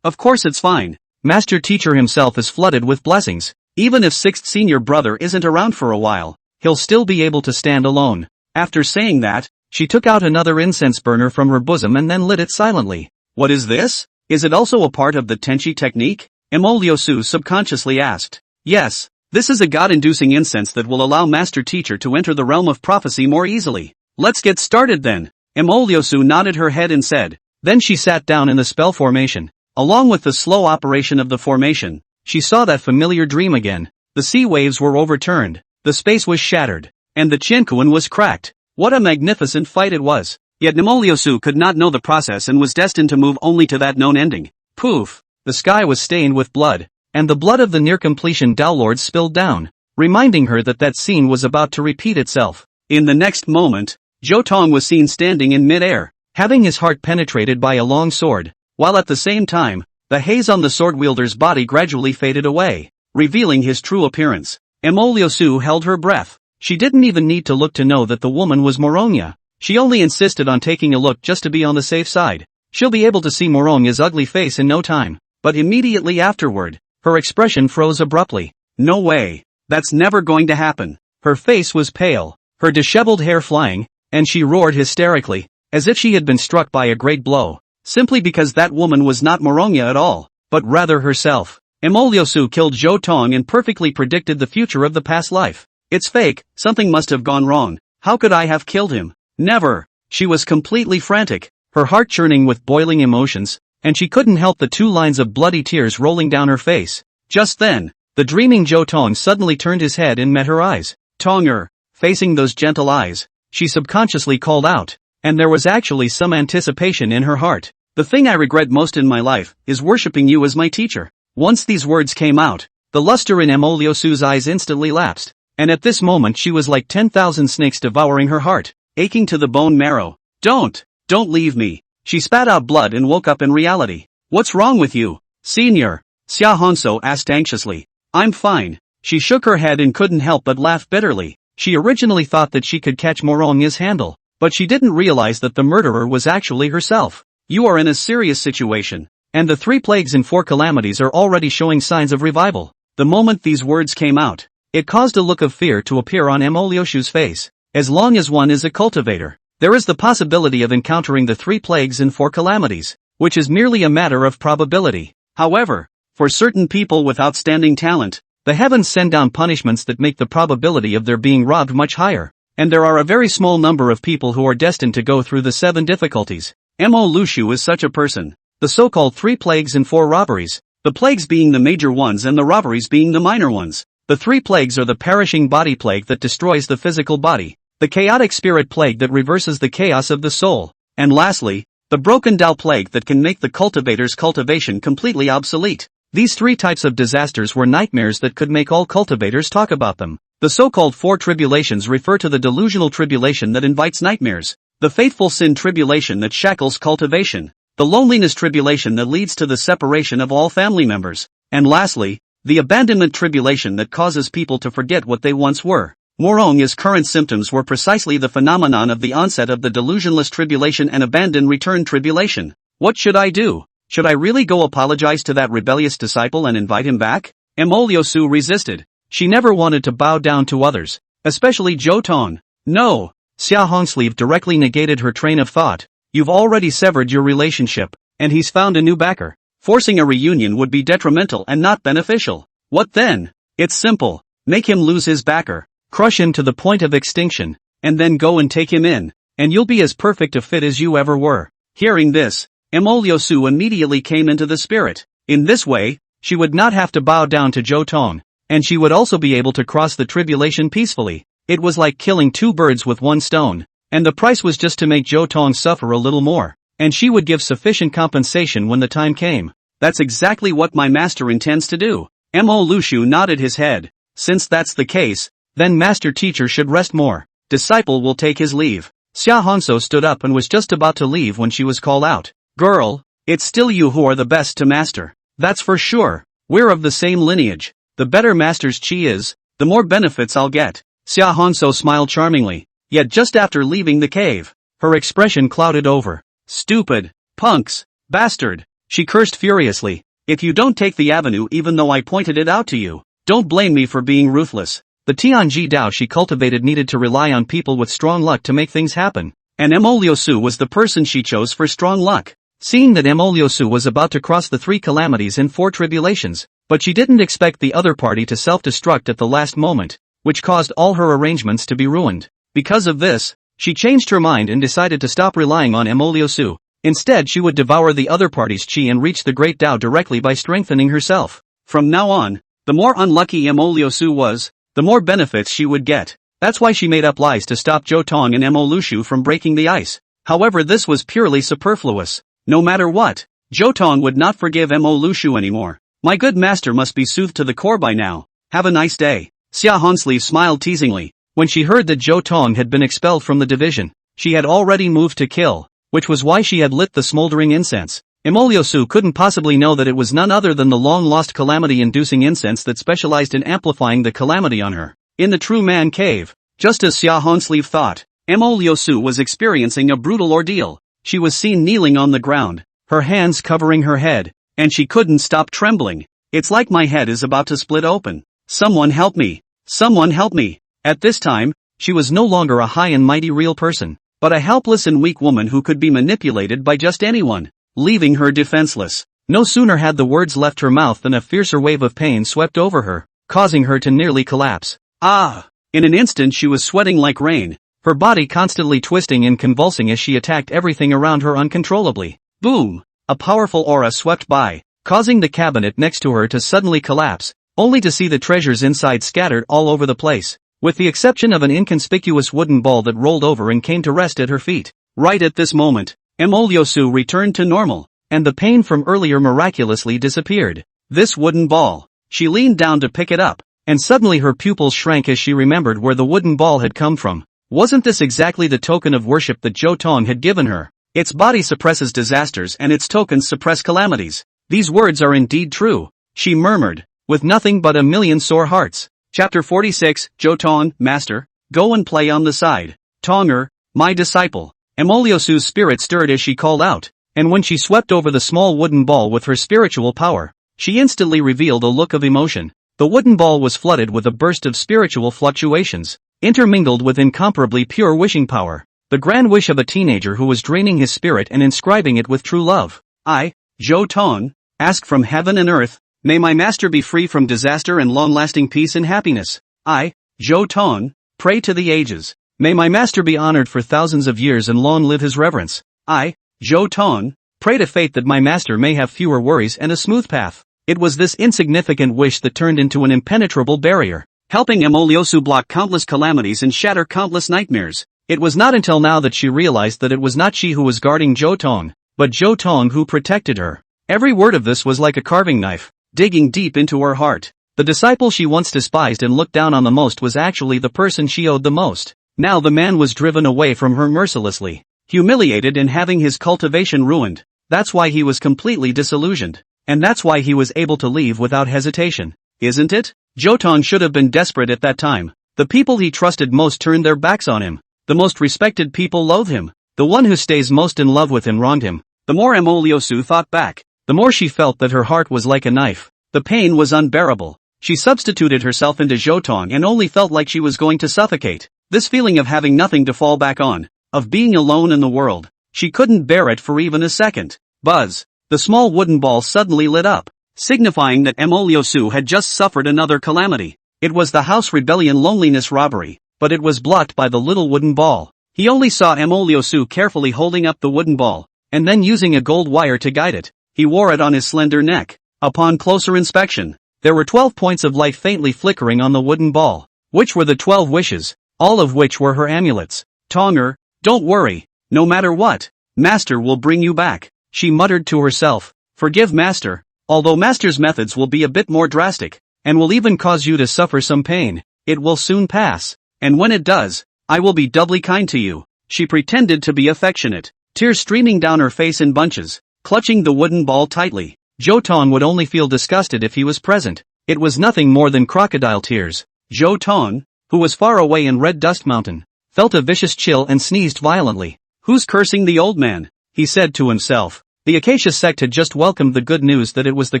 Of course it's fine. Master teacher himself is flooded with blessings. Even if 6th senior brother isn't around for a while, he'll still be able to stand alone. After saying that, she took out another incense burner from her bosom and then lit it silently. What is this? Is it also a part of the Tenchi technique? Imoliosu subconsciously asked. Yes, this is a god-inducing incense that will allow master teacher to enter the realm of prophecy more easily. Let's get started then. Imoliosu nodded her head and said. Then she sat down in the spell formation. Along with the slow operation of the formation, she saw that familiar dream again. The sea waves were overturned, the space was shattered, and the Chinkuan was cracked. What a magnificent fight it was. Yet Imoliosu could not know the process and was destined to move only to that known ending. Poof! The sky was stained with blood, and the blood of the near-completion Downlord spilled down, reminding her that that scene was about to repeat itself. In the next moment, Zhou Tong was seen standing in mid-air, having his heart penetrated by a long sword, while at the same time, the haze on the sword-wielder's body gradually faded away, revealing his true appearance. Imoliosu held her breath. She didn't even need to look to know that the woman was Morongya. She only insisted on taking a look just to be on the safe side. She'll be able to see Morong's ugly face in no time. But immediately afterward, her expression froze abruptly. No way. That's never going to happen. Her face was pale, her disheveled hair flying, and she roared hysterically, as if she had been struck by a great blow. Simply because that woman was not Morongya at all, but rather herself. Emolyosu killed Zhou Tong and perfectly predicted the future of the past life. It's fake, something must have gone wrong. How could I have killed him? Never. She was completely frantic, her heart churning with boiling emotions, and she couldn't help the 2 lines of bloody tears rolling down her face. Just then, the dreaming Zhou Tong suddenly turned his head and met her eyes. Tonger, facing those gentle eyes, she subconsciously called out, and there was actually some anticipation in her heart. The thing I regret most in my life is worshipping you as my teacher. Once these words came out, the luster in Emolyosu's eyes instantly lapsed, and at this moment she was like 10,000 snakes devouring her heart, aching to the bone marrow. Don't leave me. She spat out blood and woke up in reality. What's wrong with you, senior? Xia Hongso asked anxiously. I'm fine. She shook her head and couldn't help but laugh bitterly. She originally thought that she could catch Morong's handle, but she didn't realize that the murderer was actually herself. You are in a serious situation, and the 3 plagues and 4 calamities are already showing signs of revival. The moment these words came out, it caused a look of fear to appear on Emolyosu's face. As long as one is a cultivator, there is the possibility of encountering the 3 plagues and 4 calamities, which is merely a matter of probability. However, for certain people with outstanding talent, the heavens send down punishments that make the probability of their being robbed much higher, and there are a very small number of people who are destined to go through the 7 difficulties. Emolyosu is such a person. The so-called 3 plagues and 4 robberies, the plagues being the major ones and the robberies being the minor ones. The 3 plagues are the perishing body plague that destroys the physical body, the chaotic spirit plague that reverses the chaos of the soul, and lastly, the broken Tao plague that can make the cultivator's cultivation completely obsolete. These 3 types of disasters were nightmares that could make all cultivators talk about them. The so-called 4 tribulations refer to the delusional tribulation that invites nightmares, the faithful sin tribulation that shackles cultivation, the loneliness tribulation that leads to the separation of all family members, and lastly, the abandonment tribulation that causes people to forget what they once were. Morong's current symptoms were precisely the phenomenon of the onset of the delusionless tribulation and abandon return tribulation. What should I do? Should I really go apologize to that rebellious disciple and invite him back? Emolyosu resisted. She never wanted to bow down to others, especially Zhou Tong. No. Xia Hongsleeve directly negated her train of thought. You've already severed your relationship, and he's found a new backer. Forcing a reunion would be detrimental and not beneficial. What then? It's simple. Make him lose his backer, crush him to the point of extinction, and then go and take him in, and you'll be as perfect a fit as you ever were. Hearing this, Emolyosu immediately came into the spirit. In this way, she would not have to bow down to Zhou Tong, and she would also be able to cross the tribulation peacefully. It was like killing 2 birds with 1 stone, and the price was just to make Zhou Tong suffer a little more, and she would give sufficient compensation when the time came. That's exactly what my master intends to do. Emolyosu nodded his head. Since that's the case, then master teacher should rest more. Disciple will take his leave. Xia Hongso stood up and was just about to leave when she was called out. Girl, it's still you who are the best to master. That's for sure. We're of the same lineage. The better master's chi is, the more benefits I'll get. Xia Hongso smiled charmingly. Yet just after leaving the cave, her expression clouded over. Stupid. Punks. Bastard. She cursed furiously. If you don't take the avenue even though I pointed it out to you, don't blame me for being ruthless. The Tianji Dao she cultivated needed to rely on people with strong luck to make things happen, and Emolyosu was the person she chose for strong luck. Seeing that Emolyosu was about to cross the 3 calamities and 4 tribulations, but she didn't expect the other party to self-destruct at the last moment, which caused all her arrangements to be ruined. Because of this, she changed her mind and decided to stop relying on Emolyosu. Instead she would devour the other party's chi and reach the Great Tao directly by strengthening herself. From now on, the more unlucky Emolyosu was, the more benefits she would get. That's why she made up lies to stop Zhou Tong and Emolyosu from breaking the ice. However, this was purely superfluous. No matter what, Zhou Tong would not forgive Emolyosu anymore. My good master must be soothed to the core by now. Have a nice day. Xia Hongleave smiled teasingly. When she heard that Zhou Tong had been expelled from the division, she had already moved to kill, which was why she had lit the smoldering incense. Emolyosu couldn't possibly know that it was none other than the long-lost calamity-inducing incense that specialized in amplifying the calamity on her. In the True Man Cave, just as Xia Hongleave thought, Mo Liusu was experiencing a brutal ordeal. She was seen kneeling on the ground, her hands covering her head, and she couldn't stop trembling. It's like my head is about to split open. Someone help me. Someone help me. At this time, she was no longer a high and mighty real person, but a helpless and weak woman who could be manipulated by just anyone, leaving her defenseless. No sooner had the words left her mouth than a fiercer wave of pain swept over her, causing her to nearly collapse. Ah! In an instant she was sweating like rain, her body constantly twisting and convulsing as she attacked everything around her uncontrollably. Boom! A powerful aura swept by, causing the cabinet next to her to suddenly collapse, only to see the treasures inside scattered all over the place, with the exception of an inconspicuous wooden ball that rolled over and came to rest at her feet. Right at this moment, Mo Liusu returned to normal, and the pain from earlier miraculously disappeared. This wooden ball. She leaned down to pick it up, and suddenly her pupils shrank as she remembered where the wooden ball had come from. Wasn't this exactly the token of worship that Zhou Tong had given her? Its body suppresses disasters and its tokens suppress calamities. These words are indeed true, she murmured, with nothing but a million sore hearts. Chapter 46, Zhou Tong, Master, go and play on the side. Tonger, my disciple. Mo Liusu's spirit stirred as she called out, and when she swept over the small wooden ball with her spiritual power, she instantly revealed a look of emotion. The wooden ball was flooded with a burst of spiritual fluctuations, intermingled with incomparably pure wishing power, the grand wish of a teenager who was draining his spirit and inscribing it with true love. I, Zhou Tong, ask from heaven and earth, may my master be free from disaster and long-lasting peace and happiness. I, Zhou Tong, pray to the ages, may my master be honored for thousands of years and long live his reverence. I, Zhou Tong, pray to fate that my master may have fewer worries and a smooth path. It was this insignificant wish that turned into an impenetrable barrier, helping Mo Liusu block countless calamities and shatter countless nightmares. It was not until now that she realized that it was not she who was guarding Zhou Tong, but Zhou Tong who protected her. Every word of this was like a carving knife, digging deep into her heart. The disciple she once despised and looked down on the most was actually the person she owed the most. Now the man was driven away from her mercilessly, humiliated and having his cultivation ruined. That's why he was completely disillusioned. And that's why he was able to leave without hesitation, isn't it? Zhou Tong should have been desperate at that time. The people he trusted most turned their backs on him. The most respected people loathe him. The one who stays most in love with him wronged him. The more Mo Liusu thought back, the more she felt that her heart was like a knife. The pain was unbearable. She substituted herself into Zhou Tong and only felt like she was going to suffocate. This feeling of having nothing to fall back on, of being alone in the world, she couldn't bear it for even a second. Buzz. The small wooden ball suddenly lit up, signifying that Mo Liusu had just suffered another calamity. It was the house rebellion loneliness robbery, but it was blocked by the little wooden ball. He only saw Mo Liusu carefully holding up the wooden ball, and then using a gold wire to guide it. He wore it on his slender neck. Upon closer inspection, there were 12 points of light faintly flickering on the wooden ball, which were the 12 wishes, all of which were her amulets. Tonger, don't worry, no matter what, Master will bring you back. She muttered to herself, forgive Master, although Master's methods will be a bit more drastic, and will even cause you to suffer some pain. It will soon pass, and when it does, I will be doubly kind to you. She pretended to be affectionate, tears streaming down her face in bunches, clutching the wooden ball tightly. Zhou Tong would only feel disgusted if he was present. It was nothing more than crocodile tears. Zhou Tong, who was far away in Red Dust Mountain, felt a vicious chill and sneezed violently. Who's cursing the old man? He said to himself. The Acacia sect had just welcomed the good news that it was the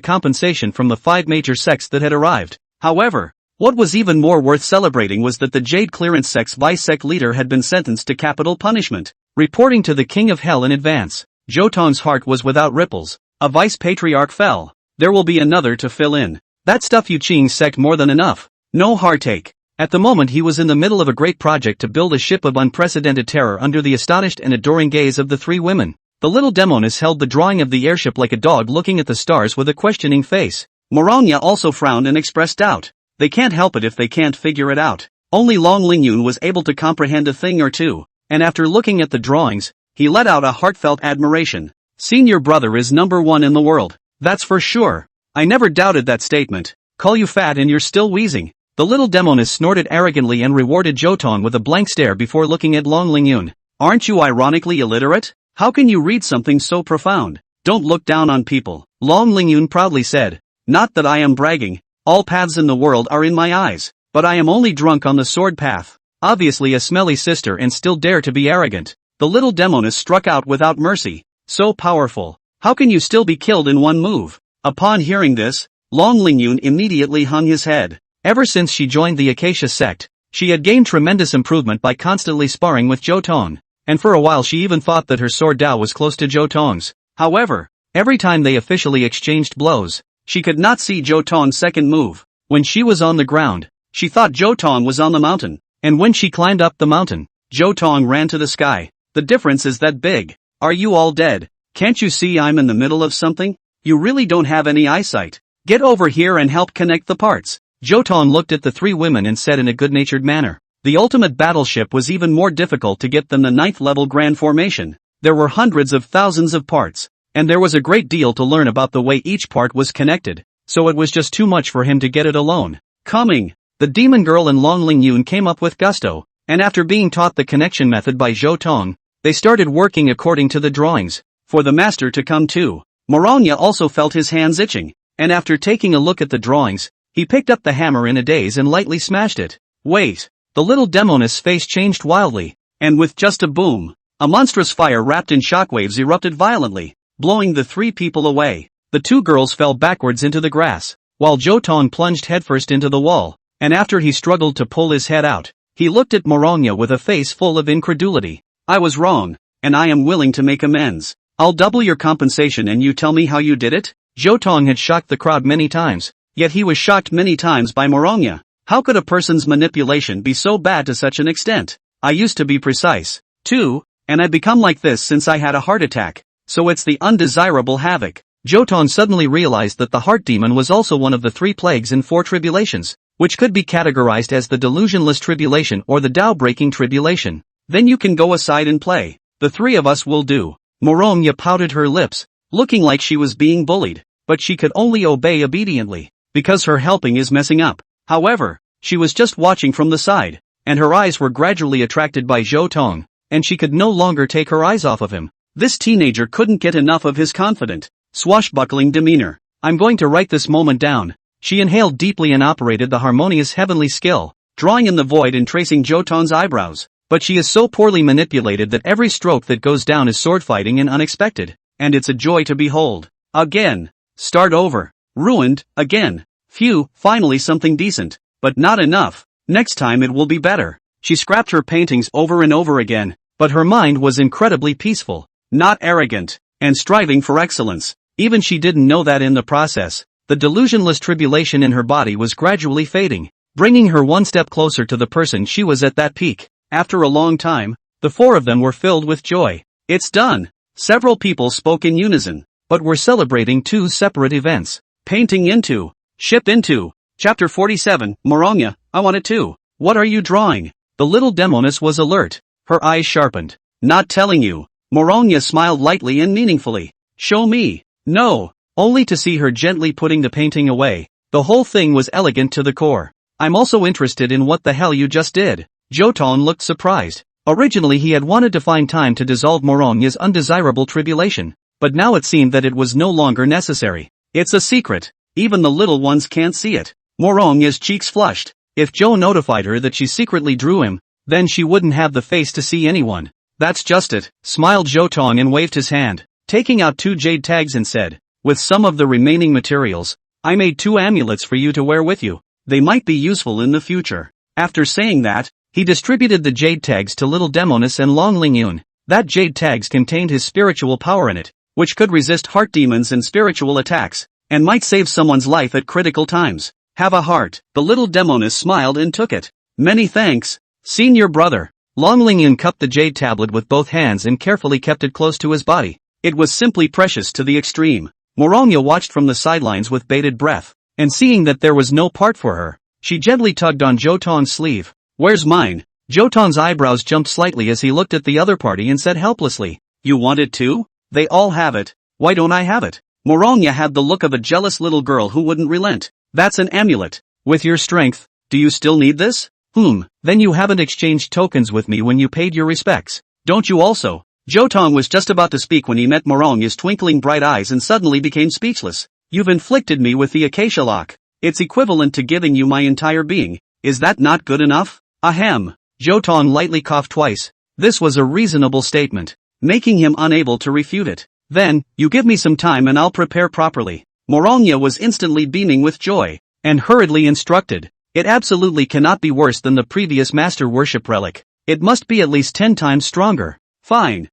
compensation from the 5 major sects that had arrived. However, what was even more worth celebrating was that the Jade Clearance sect's vice-sect leader had been sentenced to capital punishment. Reporting to the King of Hell in advance, Zhou Tong's heart was without ripples. A vice-patriarch fell. There will be another to fill in. That stuff you Qing sect more than enough. No heartache. At the moment he was in the middle of a great project to build a ship of unprecedented terror under the astonished and adoring gaze of the 3 women. The little demoness held the drawing of the airship like a dog looking at the stars with a questioning face. Moranya also frowned and expressed doubt. They can't help it if they can't figure it out. Only Long Lingyun was able to comprehend a thing or two, and after looking at the drawings, he let out a heartfelt admiration. Senior brother is number 1 in the world. That's for sure. I never doubted that statement. Call you fat and you're still wheezing. The little demoness snorted arrogantly and rewarded Zhou Tong with a blank stare before looking at Long Lingyun. Aren't you ironically illiterate? How can you read something so profound? Don't look down on people, Long Lingyun proudly said. Not that I am bragging. All paths in the world are in my eyes, but I am only drunk on the sword path. Obviously a smelly sister and still dare to be arrogant. The little demoness struck out without mercy. So powerful. How can you still be killed in one move? Upon hearing this, Long Lingyun immediately hung his head. Ever since she joined the Acacia sect, she had gained tremendous improvement by constantly sparring with Zhou Tong, and for a while she even thought that her sword Dao was close to Zhou Tong's. However, every time they officially exchanged blows, she could not see Zhou Tong's second move. When she was on the ground, she thought Zhou Tong was on the mountain, and when she climbed up the mountain, Zhou Tong ran to the sky. The difference is that big. Are you all dead? Can't you see I'm in the middle of something? You really don't have any eyesight. Get over here and help connect the parts. Zhou Tong looked at the three women and said in a good-natured manner. The ultimate battleship was even more difficult to get than the 9th level Grand Formation. There were hundreds of thousands of parts, and there was a great deal to learn about the way each part was connected, so it was just too much for him to get it alone. Coming! The demon girl and Long Lingyun came up with gusto, and after being taught the connection method by Zhou Tong, they started working according to the drawings, for the master to come too. Morongya also felt his hands itching, and after taking a look at the drawings, he picked up the hammer in a daze and lightly smashed it. Wait! The little demoness' face changed wildly, and with just a boom, a monstrous fire wrapped in shockwaves erupted violently, blowing the three people away. The two girls fell backwards into the grass, while Zhou Tong plunged headfirst into the wall, and after he struggled to pull his head out, he looked at Morongya with a face full of incredulity. I was wrong, and I am willing to make amends. I'll double your compensation and you tell me how you did it? Zhou Tong had shocked the crowd many times, yet he was shocked many times by Morongya. How could a person's manipulation be so bad to such an extent? I used to be precise, too, and I've become like this since I had a heart attack, so it's the undesirable havoc. Zhou Tong suddenly realized that the heart demon was also one of the 3 plagues and 4 tribulations, which could be categorized as the delusionless tribulation or the Tao-breaking tribulation. Then you can go aside and play. The 3 of us will do. Morongya pouted her lips, looking like she was being bullied, but she could only obey obediently, because her helping is messing up. However, she was just watching from the side, and her eyes were gradually attracted by Zhou Tong, and she could no longer take her eyes off of him. This teenager couldn't get enough of his confident, swashbuckling demeanor. I'm going to write this moment down. She inhaled deeply and operated the harmonious heavenly skill, drawing in the void and tracing Zhou Tong's eyebrows. But she is so poorly manipulated that every stroke that goes down is sword-fighting and unexpected, and it's a joy to behold. Again. Start over. Ruined, again. Phew, finally something decent. But not enough. Next time it will be better. She scrapped her paintings over and over again, but her mind was incredibly peaceful, not arrogant, and striving for excellence. Even she didn't know that in the process, the delusionless tribulation in her body was gradually fading, bringing her one step closer to the person she was at that peak. After a long time, the 4 of them were filled with joy. It's done. Several people spoke in unison, but were celebrating 2 separate events. Painting into. Ship into. Chapter 47, Morongya, I want it too. What are you drawing? The little demoness was alert, her eyes sharpened. Not telling you. Morongya smiled lightly and meaningfully. Show me. No. Only to see her gently putting the painting away. The whole thing was elegant to the core. I'm also interested in what the hell you just did. Zhou Tong looked surprised. Originally he had wanted to find time to dissolve Morongya's undesirable tribulation, but now it seemed that it was no longer necessary. It's a secret. Even the little ones can't see it. Morongya's cheeks flushed. If Zhou notified her that she secretly drew him, then she wouldn't have the face to see anyone. That's just it, smiled Zhou Tong and waved his hand, taking out 2 jade tags and said, with some of the remaining materials, I made 2 amulets for you to wear with you. They might be useful in the future. After saying that, he distributed the jade tags to little demoness and Long Lingyun. That jade tags contained his spiritual power in it, which could resist heart demons and spiritual attacks, and might save someone's life at critical times. Have a heart. The little demoness smiled and took it. Many thanks, senior brother. Long Lingyun cupped the jade tablet with both hands and carefully kept it close to his body. It was simply precious to the extreme. Morongya watched from the sidelines with bated breath, and seeing that there was no part for her, she gently tugged on Zhou Tong's sleeve. Where's mine? Zhou Tong's eyebrows jumped slightly as he looked at the other party and said helplessly, you want it too? They all have it. Why don't I have it? Morongya had the look of a jealous little girl who wouldn't relent. That's an amulet. With your strength, do you still need this? Then you haven't exchanged tokens with me when you paid your respects. Don't you also? Zhou Tong was just about to speak when he met Morongya's twinkling bright eyes and suddenly became speechless. You've inflicted me with the acacia lock. It's equivalent to giving you my entire being. Is that not good enough? Ahem. Zhou Tong lightly coughed twice. This was a reasonable statement, making him unable to refute it. Then, you give me some time and I'll prepare properly. Morongya was instantly beaming with joy, and hurriedly instructed. It absolutely cannot be worse than the previous master worship relic. It must be at least 10 times stronger. Fine,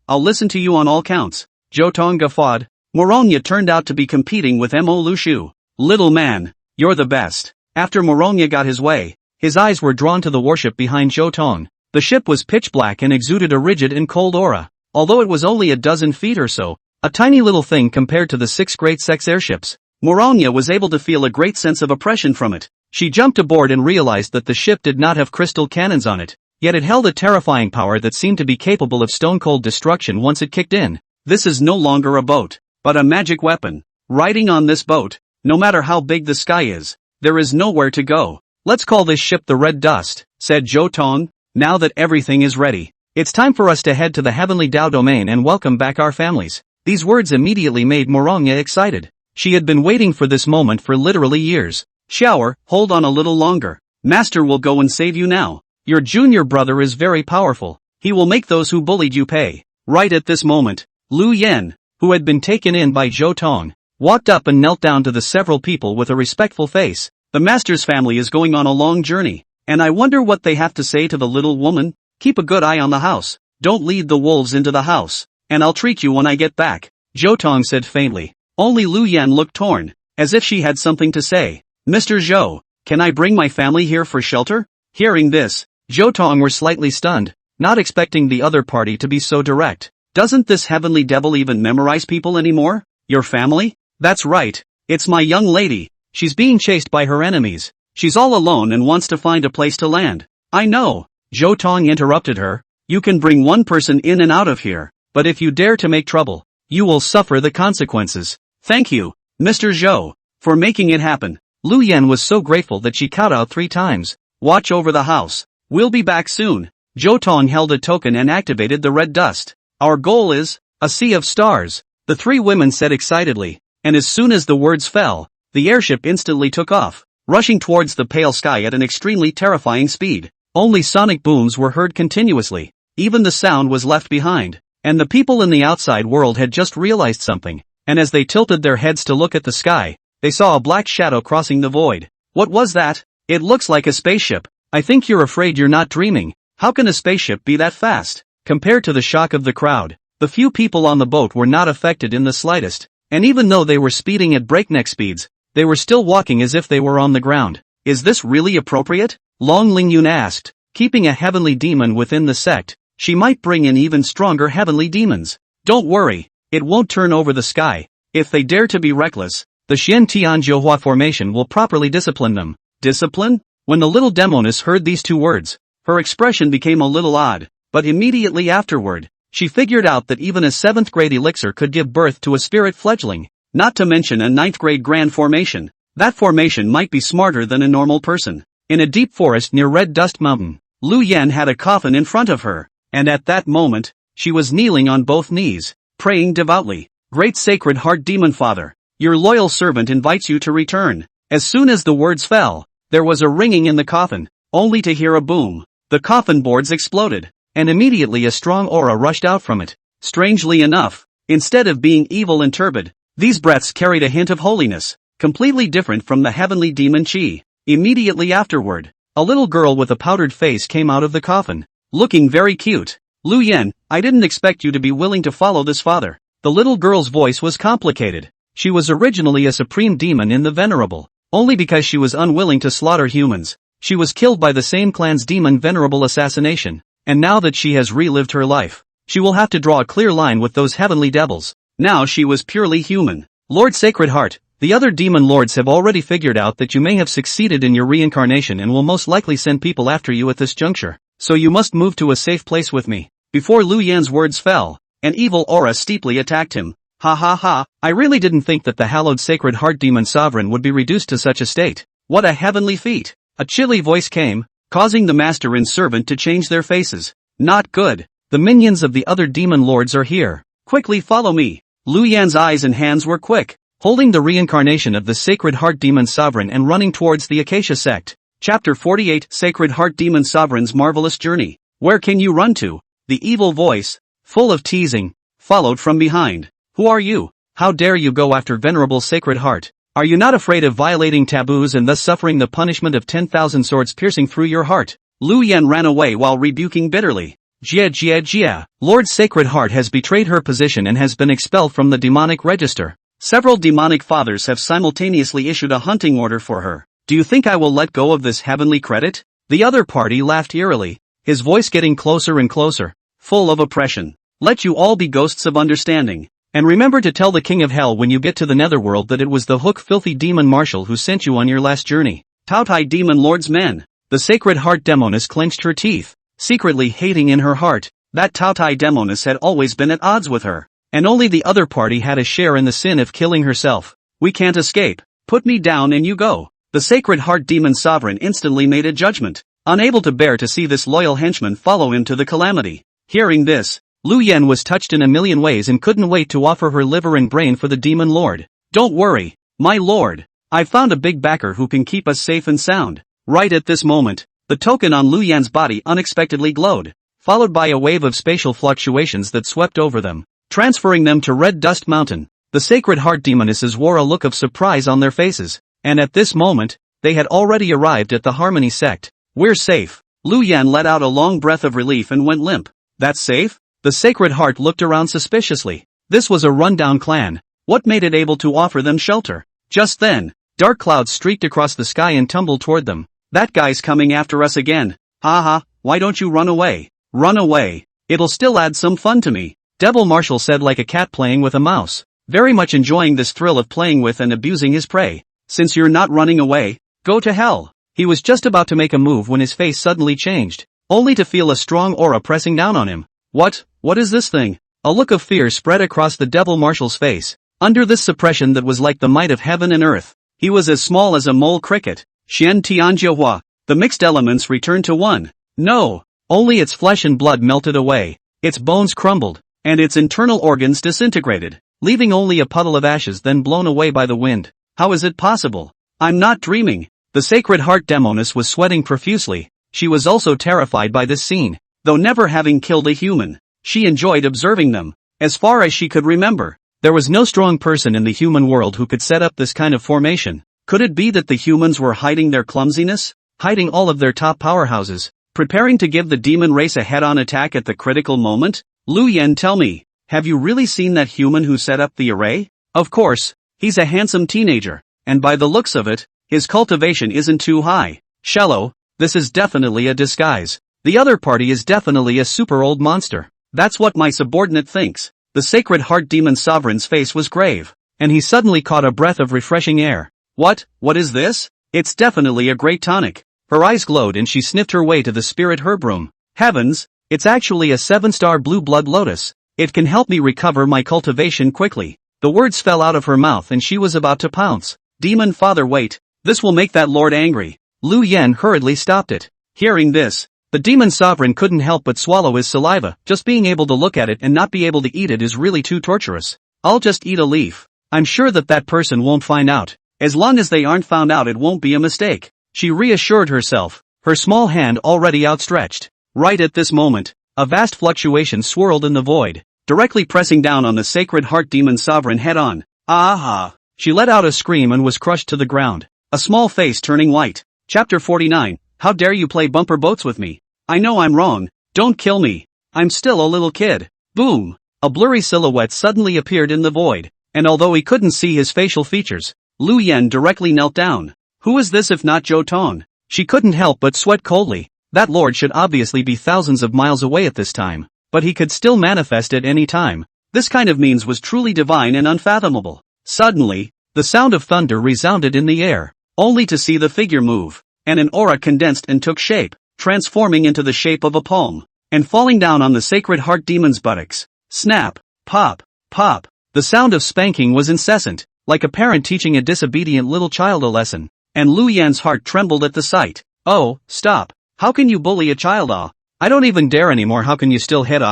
I'll listen to you on all counts. Zhou Tong guffawed. Morongya turned out to be competing with Mo Lushu. Little man, you're the best. After Morongya got his way, his eyes were drawn to the warship behind Zhou Tong. The ship was pitch black and exuded a rigid and cold aura. Although it was only a dozen feet or so, a tiny little thing compared to the 6 great sect's airships, Morongya was able to feel a great sense of oppression from it. She jumped aboard and realized that the ship did not have crystal cannons on it, yet it held a terrifying power that seemed to be capable of stone-cold destruction once it kicked in. This is no longer a boat, but a magic weapon. Riding on this boat, no matter how big the sky is, there is nowhere to go. Let's call this ship the Red Dust, said Zhou Tong. Now that everything is ready, it's time for us to head to the Heavenly Dao Domain and welcome back our families. These words immediately made Morongya excited. She had been waiting for this moment for literally years. Shower, hold on a little longer. Master will go and save you now. Your junior brother is very powerful. He will make those who bullied you pay. Right at this moment, Lu Yen, who had been taken in by Zhou Tong, walked up and knelt down to the several people with a respectful face. The master's family is going on a long journey, and I wonder what they have to say to the little woman. Keep a good eye on the house. Don't lead the wolves into the house, and I'll treat you when I get back, Zhou Tong said faintly. Only Lu Yan looked torn, as if she had something to say. Mr. Zhou, can I bring my family here for shelter? Hearing this, Zhou Tong were slightly stunned, not expecting the other party to be so direct. Doesn't this heavenly devil even memorize people anymore? Your family? That's right, it's my young lady. She's being chased by her enemies. She's all alone and wants to find a place to land. I know, Zhou Tong interrupted her. You can bring one person in and out of here, but if you dare to make trouble, you will suffer the consequences. Thank you, Mr. Zhou, for making it happen. Lu Yan was so grateful that she cowed out 3 times. Watch over the house. We'll be back soon. Zhou Tong held a token and activated the red dust. Our goal is a sea of stars, the 3 women said excitedly, and as soon as the words fell, the airship instantly took off, rushing towards the pale sky at an extremely terrifying speed. Only sonic booms were heard continuously. Even the sound was left behind, and the people in the outside world had just realized something, and as they tilted their heads to look at the sky, they saw a black shadow crossing the void. What was that? It looks like a spaceship. I think you're afraid you're not dreaming. How can a spaceship be that fast? Compared to the shock of the crowd, the few people on the boat were not affected in the slightest, and even though they were speeding at breakneck speeds, they were still walking as if they were on the ground. Is this really appropriate? Long Lingyun asked. Keeping a heavenly demon within the sect, she might bring in even stronger heavenly demons. Don't worry, it won't turn over the sky. If they dare to be reckless, the Xian Tian Jiuhua formation will properly discipline them. Discipline? When the little demoness heard these 2 words, her expression became a little odd, but immediately afterward, she figured out that even a 7th grade elixir could give birth to a spirit fledgling, not to mention a 9th grade grand formation. That formation might be smarter than a normal person. In a deep forest near Red Dust Mountain, Lu Yan had a coffin in front of her, and at that moment, she was kneeling on both knees, praying devoutly. Great Sacred Heart Demon Father, your loyal servant invites you to return. As soon as the words fell, there was a ringing in the coffin, only to hear a boom. The coffin boards exploded, and immediately a strong aura rushed out from it. Strangely enough, instead of being evil and turbid, these breaths carried a hint of holiness, completely different from the heavenly demon chi. Immediately afterward, a little girl with a powdered face came out of the coffin, looking very cute. Lu Yan, I didn't expect you to be willing to follow this father. The little girl's voice was complicated. She was originally a supreme demon in the Venerable. Only because she was unwilling to slaughter humans, she was killed by the same clan's demon Venerable assassination, and now that she has relived her life, she will have to draw a clear line with those heavenly devils. Now she was purely human. Lord Sacred Heart, the other demon lords have already figured out that you may have succeeded in your reincarnation and will most likely send people after you at this juncture, so you must move to a safe place with me. Before Lu Yan's words fell, an evil aura steeply attacked him. Ha ha ha, I really didn't think that the hallowed Sacred Heart Demon Sovereign would be reduced to such a state. What a heavenly feat. A chilly voice came, causing the master and servant to change their faces. Not good. The minions of the other demon lords are here. Quickly follow me. Lu Yan's eyes and hands were quick, holding the reincarnation of the Sacred Heart Demon Sovereign and running towards the Acacia sect. Chapter 48 Sacred Heart Demon Sovereign's Marvelous Journey. Where can you run to? The evil voice, full of teasing, followed from behind. Who are you? How dare you go after venerable Sacred Heart? Are you not afraid of violating taboos and thus suffering the punishment of 10,000 swords piercing through your heart? Lu Yan ran away while rebuking bitterly. Jia. Lord Sacred Heart has betrayed her position and has been expelled from the demonic register. Several demonic fathers have simultaneously issued a hunting order for her. Do you think I will let go of this heavenly credit? The other party laughed eerily, his voice getting closer and closer, full of oppression. Let you all be ghosts of understanding. And remember to tell the King of Hell when you get to the netherworld that it was the hook filthy demon marshal who sent you on your last journey. Tautai demon lord's men. The Sacred Heart demoness clenched her teeth, secretly hating in her heart that Tautai demoness had always been at odds with her, and only the other party had a share in the sin of killing herself. We can't escape. Put me down and you go. The Sacred Heart demon sovereign instantly made a judgment, unable to bear to see this loyal henchman follow him to the calamity. Hearing this, Lu Yan was touched in a million ways and couldn't wait to offer her liver and brain for the demon lord. Don't worry, my lord. I've found a big backer who can keep us safe and sound. Right at this moment, the token on Lu Yan's body unexpectedly glowed, followed by a wave of spatial fluctuations that swept over them, transferring them to Red Dust Mountain. The Sacred Heart demonesses wore a look of surprise on their faces, and at this moment, they had already arrived at the Harmony sect. We're safe. Lu Yan let out a long breath of relief and went limp. That's safe? The Sacred Heart looked around suspiciously. This was a rundown clan. What made it able to offer them shelter? Just then, dark clouds streaked across the sky and tumbled toward them. That guy's coming after us again. Haha, why don't you run away? Run away. It'll still add some fun to me. Devil Marshal said like a cat playing with a mouse, very much enjoying this thrill of playing with and abusing his prey. Since you're not running away, go to hell. He was just about to make a move when his face suddenly changed, only to feel a strong aura pressing down on him. What is this thing? A look of fear spread across the Devil Marshal's face. Under this suppression that was like the might of heaven and earth, he was as small as a mole cricket. Xian Tianjiahua, the mixed elements returned to one. No, only its flesh and blood melted away, its bones crumbled, and its internal organs disintegrated, leaving only a puddle of ashes then blown away by the wind. How is it possible? I'm not dreaming. The Sacred Heart demoness was sweating profusely. She was also terrified by this scene, though never having killed a human. She enjoyed observing them. As far as she could remember, there was no strong person in the human world who could set up this kind of formation. Could it be that the humans were hiding their clumsiness? Hiding all of their top powerhouses, preparing to give the demon race a head-on attack at the critical moment? Lu Yan, tell me, have you really seen that human who set up the array? Of course, he's a handsome teenager, and by the looks of it, his cultivation isn't too high. Shallow, this is definitely a disguise. The other party is definitely a super old monster. That's what my subordinate thinks. The Sacred Heart demon sovereign's face was grave, and he suddenly caught a breath of refreshing air. What is this? It's definitely a great tonic. Her eyes glowed and she sniffed her way to the spirit herb room. Heavens, it's actually a 7-star blue blood lotus. It can help me recover my cultivation quickly. The words fell out of her mouth and she was about to pounce. Demon father, wait. This will make that lord angry. Lu Yan hurriedly stopped it. Hearing this, the demon sovereign couldn't help but swallow his saliva. Just being able to look at it and not be able to eat it is really too torturous. I'll just eat a leaf. I'm sure that person won't find out. As long as they aren't found out, it won't be a mistake. She reassured herself, her small hand already outstretched. Right at this moment, a vast fluctuation swirled in the void, directly pressing down on the Sacred Heart demon sovereign head-on. Aha! She let out a scream and was crushed to the ground, a small face turning white. Chapter 49, How dare you play bumper boats with me? I know I'm wrong, don't kill me. I'm still a little kid. Boom! A blurry silhouette suddenly appeared in the void, and although he couldn't see his facial features, Lu Yan directly knelt down. Who is this if not Zhou Tong? She couldn't help but sweat coldly. That lord should obviously be thousands of miles away at this time, but he could still manifest at any time. This kind of means was truly divine and unfathomable. Suddenly, the sound of thunder resounded in the air, only to see the figure move, and an aura condensed and took shape, transforming into the shape of a palm, and falling down on the Sacred Heart demon's buttocks. Snap, pop, pop. The sound of spanking was incessant, like a parent teaching a disobedient little child a lesson, and Lu Yan's heart trembled at the sight. Oh, stop. How can you bully a child? I don't even dare anymore. How can you still hit?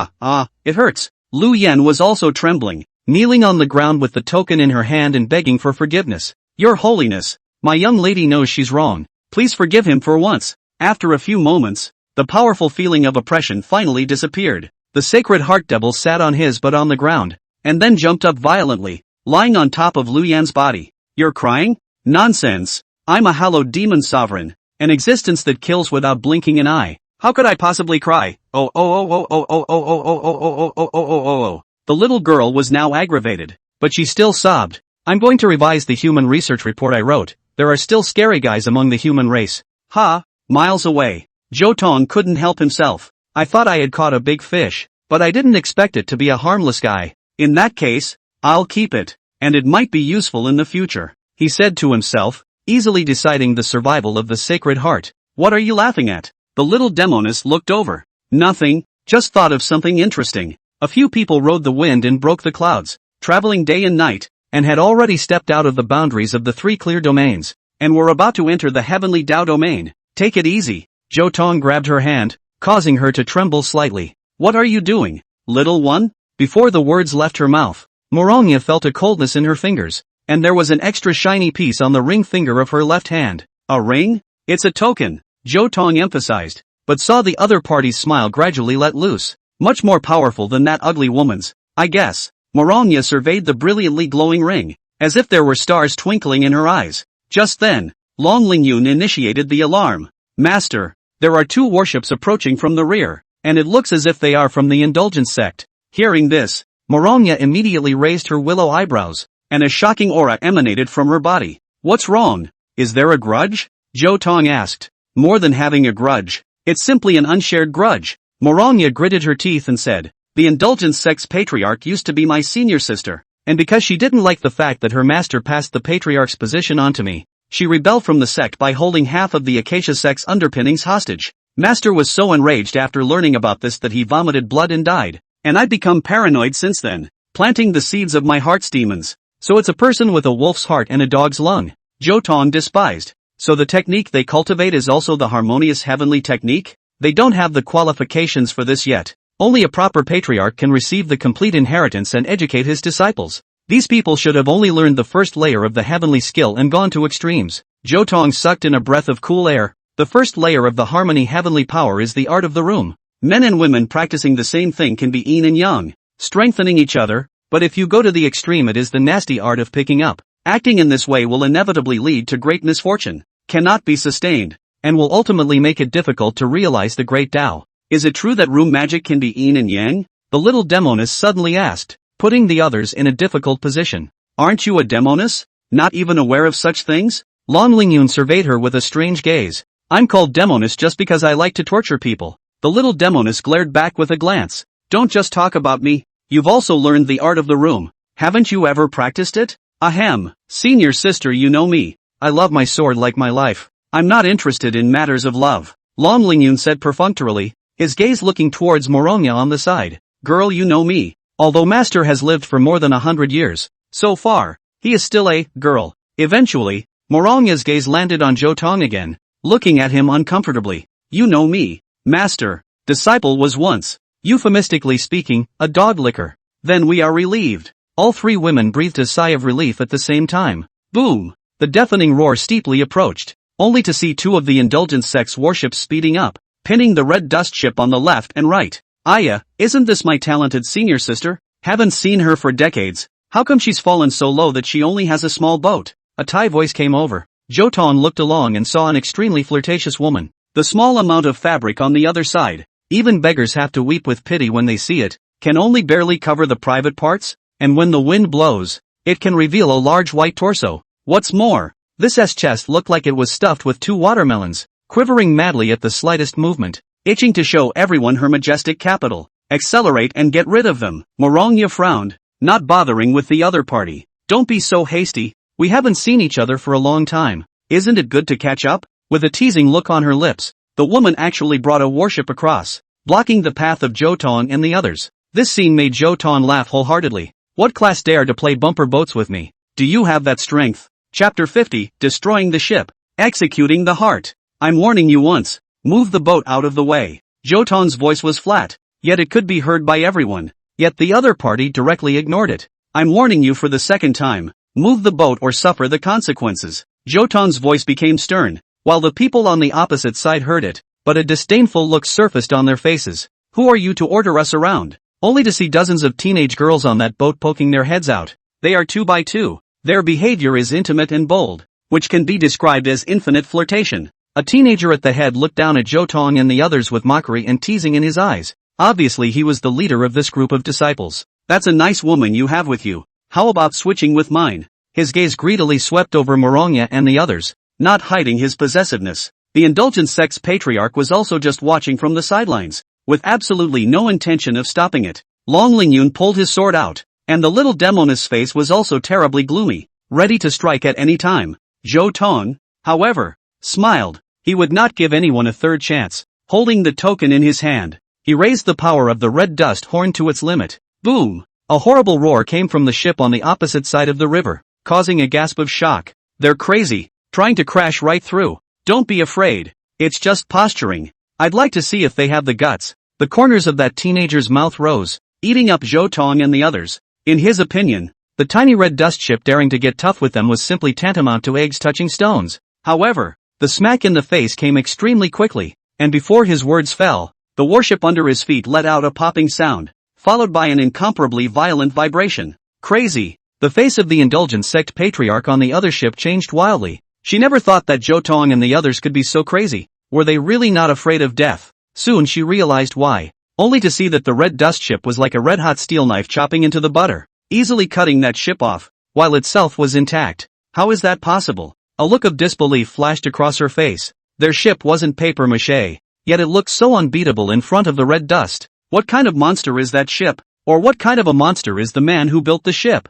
It hurts. Lu Yan was also trembling, kneeling on the ground with the token in her hand and begging for forgiveness. Your Holiness, my young lady knows she's wrong. Please forgive him for once. After a few moments, the powerful feeling of oppression finally disappeared. The sacred heart devil sat on his butt on the ground, and then jumped up violently, lying on top of Lu Yan's body. You're crying? Nonsense. I'm a hallowed demon sovereign, an existence that kills without blinking an eye. How could I possibly cry? Oh. The little girl was now aggravated, but she still sobbed. I'm going to revise the human research report I wrote. There are still scary guys among the human race. Ha! Miles away. Zhou Tong couldn't help himself. I thought I had caught a big fish, but I didn't expect it to be a harmless guy. In that case, I'll keep it, and it might be useful in the future, he said to himself, easily deciding the survival of the Sacred Heart. What are you laughing at? The little demoness looked over. Nothing, just thought of something interesting. A few people rode the wind and broke the clouds, traveling day and night, and had already stepped out of the boundaries of the three clear domains, and were about to enter the heavenly Tao domain. Take it easy. Zhou Tong grabbed her hand, causing her to tremble slightly. What are you doing, little one? Before the words left her mouth, Morongya felt a coldness in her fingers, and there was an extra shiny piece on the ring finger of her left hand. A ring? It's a token, Zhou Tong emphasized, but saw the other party's smile gradually let loose. Much more powerful than that ugly woman's, I guess. Morongya surveyed the brilliantly glowing ring, as if there were stars twinkling in her eyes. Just then, Long Lingyun initiated the alarm. Master, there are two warships approaching from the rear, and it looks as if they are from the Indulgence sect. Hearing this, Morongya immediately raised her willow eyebrows, and a shocking aura emanated from her body. What's wrong? Is there a grudge? Zhou Tong asked. More than having a grudge, it's simply an unshared grudge. Morongya gritted her teeth and said, the Indulgence sect's patriarch used to be my senior sister, and because she didn't like the fact that her master passed the patriarch's position on to me, she rebelled from the sect by holding half of the Acacia sect's underpinnings hostage. Master was so enraged after learning about this that he vomited blood and died, and I've become paranoid since then, planting the seeds of my heart's demons. So it's a person with a wolf's heart and a dog's lung, Zhou Tong despised. So the technique they cultivate is also the harmonious heavenly technique? They don't have the qualifications for this yet. Only a proper patriarch can receive the complete inheritance and educate his disciples. These people should have only learned the first layer of the heavenly skill and gone to extremes. Zhou Tong sucked in a breath of cool air. The first layer of the harmony heavenly power is the art of the room. Men and women practicing the same thing can be yin and yang, strengthening each other, but if you go to the extreme it is the nasty art of picking up. Acting in this way will inevitably lead to great misfortune, cannot be sustained, and will ultimately make it difficult to realize the great Tao. Is it true that room magic can be yin and yang? The little demoness suddenly asked, putting the others in a difficult position. Aren't you a demoness? Not even aware of such things? Long Lingyun surveyed her with a strange gaze. I'm called demoness just because I like to torture people. The little demoness glared back with a glance. Don't just talk about me, you've also learned the art of the room. Haven't you ever practiced it? Ahem, senior sister, you know me. I love my sword like my life. I'm not interested in matters of love, Long Lingyun said perfunctorily, his gaze looking towards Morongya on the side. Girl, you know me. Although Master has lived for more than 100 years, so far, he is still a girl. Eventually, Morongya's gaze landed on Zhou Tong again, looking at him uncomfortably. You know me. Master, disciple was once, euphemistically speaking, a dog licker. Then we are relieved. All three women breathed a sigh of relief at the same time. Boom! The deafening roar steeply approached, only to see two of the Indulgence sect's warships speeding up, pinning the red dust ship on the left and right. Aya, isn't this my talented senior sister? Haven't seen her for decades. How come she's fallen so low that she only has a small boat? A Thai voice came over. Zhou Tong looked along and saw an extremely flirtatious woman. The small amount of fabric on the other side, even beggars have to weep with pity when they see it, can only barely cover the private parts, and when the wind blows, it can reveal a large white torso. What's more, this chest looked like it was stuffed with 2 watermelons, quivering madly at the slightest movement, itching to show everyone her majestic capital. Accelerate and get rid of them. Morongya frowned, not bothering with the other party. Don't be so hasty, we haven't seen each other for a long time. Isn't it good to catch up? With a teasing look on her lips, the woman actually brought a warship across, blocking the path of Zhou Tong and the others. This scene made Zhou Tong laugh wholeheartedly. What class dare to play bumper boats with me? Do you have that strength? Chapter 50, Destroying the Ship. Executing the Heart. I'm warning you once. Move the boat out of the way. Zhou Tong's voice was flat, yet it could be heard by everyone. Yet the other party directly ignored it. I'm warning you for the second time. Move the boat or suffer the consequences. Zhou Tong's voice became stern. while the people on the opposite side heard it, but a disdainful look surfaced on their faces. Who are you to order us around? Only to see dozens of teenage girls on that boat poking their heads out. They are 2 by 2. Their behavior is intimate and bold, which can be described as infinite flirtation. A teenager at the head looked down at Zhou Tong and the others with mockery and teasing in his eyes. Obviously he was the leader of this group of disciples. That's a nice woman you have with you. How about switching with mine? His gaze greedily swept over Morongya and the others, not hiding his possessiveness. The indulgent sect's patriarch was also just watching from the sidelines, with absolutely no intention of stopping it. Long Lingyun pulled his sword out, and the little demoness face was also terribly gloomy, ready to strike at any time. Zhou Tong, however, smiled. He would not give anyone a third chance. Holding the token in his hand, he raised the power of the red dust horn to its limit. Boom! A horrible roar came from the ship on the opposite side of the river, causing a gasp of shock. They're crazy, trying to crash right through. Don't be afraid. It's just posturing. I'd like to see if they have the guts. The corners of that teenager's mouth rose, eating up Zhou Tong and the others. In his opinion, the tiny red dust ship daring to get tough with them was simply tantamount to eggs touching stones. However, the smack in the face came extremely quickly, and before his words fell, the warship under his feet let out a popping sound, followed by an incomparably violent vibration. Crazy. The face of the indulgent sect patriarch on the other ship changed wildly. She never thought that Zhou Tong and the others could be so crazy. Were they really not afraid of death? Soon she realized why, only to see that the red dust ship was like a red-hot steel knife chopping into the butter, easily cutting that ship off, while itself was intact. How is that possible? A look of disbelief flashed across her face. Their ship wasn't papier-mâché, yet it looked so unbeatable in front of the red dust. What kind of monster is that ship? Or what kind of a monster is the man who built the ship?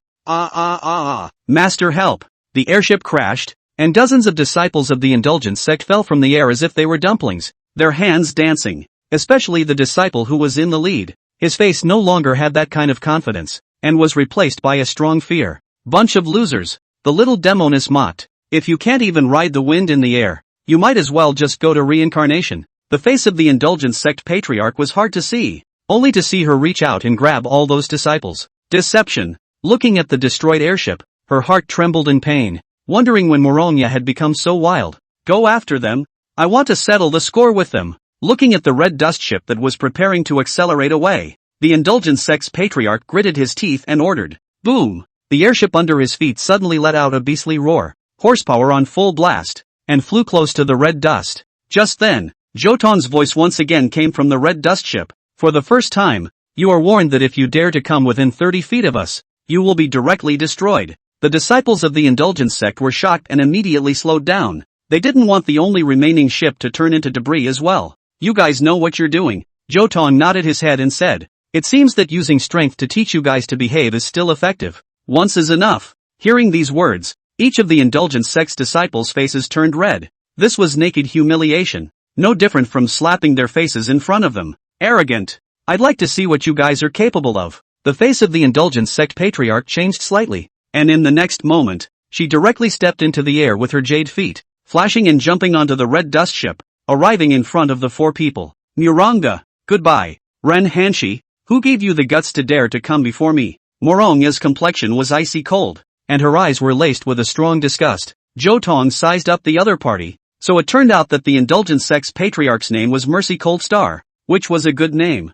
Master, help! The airship crashed, and dozens of disciples of the indulgent sect fell from the air as if they were dumplings, their hands dancing, especially the disciple who was in the lead. His face no longer had that kind of confidence, and was replaced by a strong fear. Bunch of losers, the little demoness mocked. If you can't even ride the wind in the air, you might as well just go to reincarnation. The face of the indulgent sect patriarch was hard to see, only to see her reach out and grab all those disciples. Deception. Looking at the destroyed airship, her heart trembled in pain, wondering when Morongya had become so wild. Go after them. I want to settle the score with them. Looking at the red dust ship that was preparing to accelerate away, the indulgent sect's patriarch gritted his teeth and ordered. Boom! The airship under his feet suddenly let out a beastly roar, horsepower on full blast, and flew close to the red dust. Just then, Zhou Tong's voice once again came from the red dust ship. For the first time, you are warned that if you dare to come within 30 feet of us, you will be directly destroyed. The disciples of the indulgent sect were shocked and immediately slowed down. They didn't want the only remaining ship to turn into debris as well. You guys know what you're doing. Zhou Tong nodded his head and said, it seems that using strength to teach you guys to behave is still effective. Once is enough. Hearing these words, each of the indulgent sect's disciples' faces turned red. This was naked humiliation, no different from slapping their faces in front of them. Arrogant. I'd like to see what you guys are capable of. The face of the indulgent sect patriarch changed slightly, and in the next moment, she directly stepped into the air with her jade feet, flashing and jumping onto the red dust ship, arriving in front of the 4 people. Murongya, goodbye. Ren Hanshi, who gave you the guts to dare to come before me? Morongya's complexion was icy cold, and her eyes were laced with a strong disgust. Zhou Tong sized up the other party, so it turned out that the indulgent sect's patriarch's name was Mercy Cold Star, which was a good name.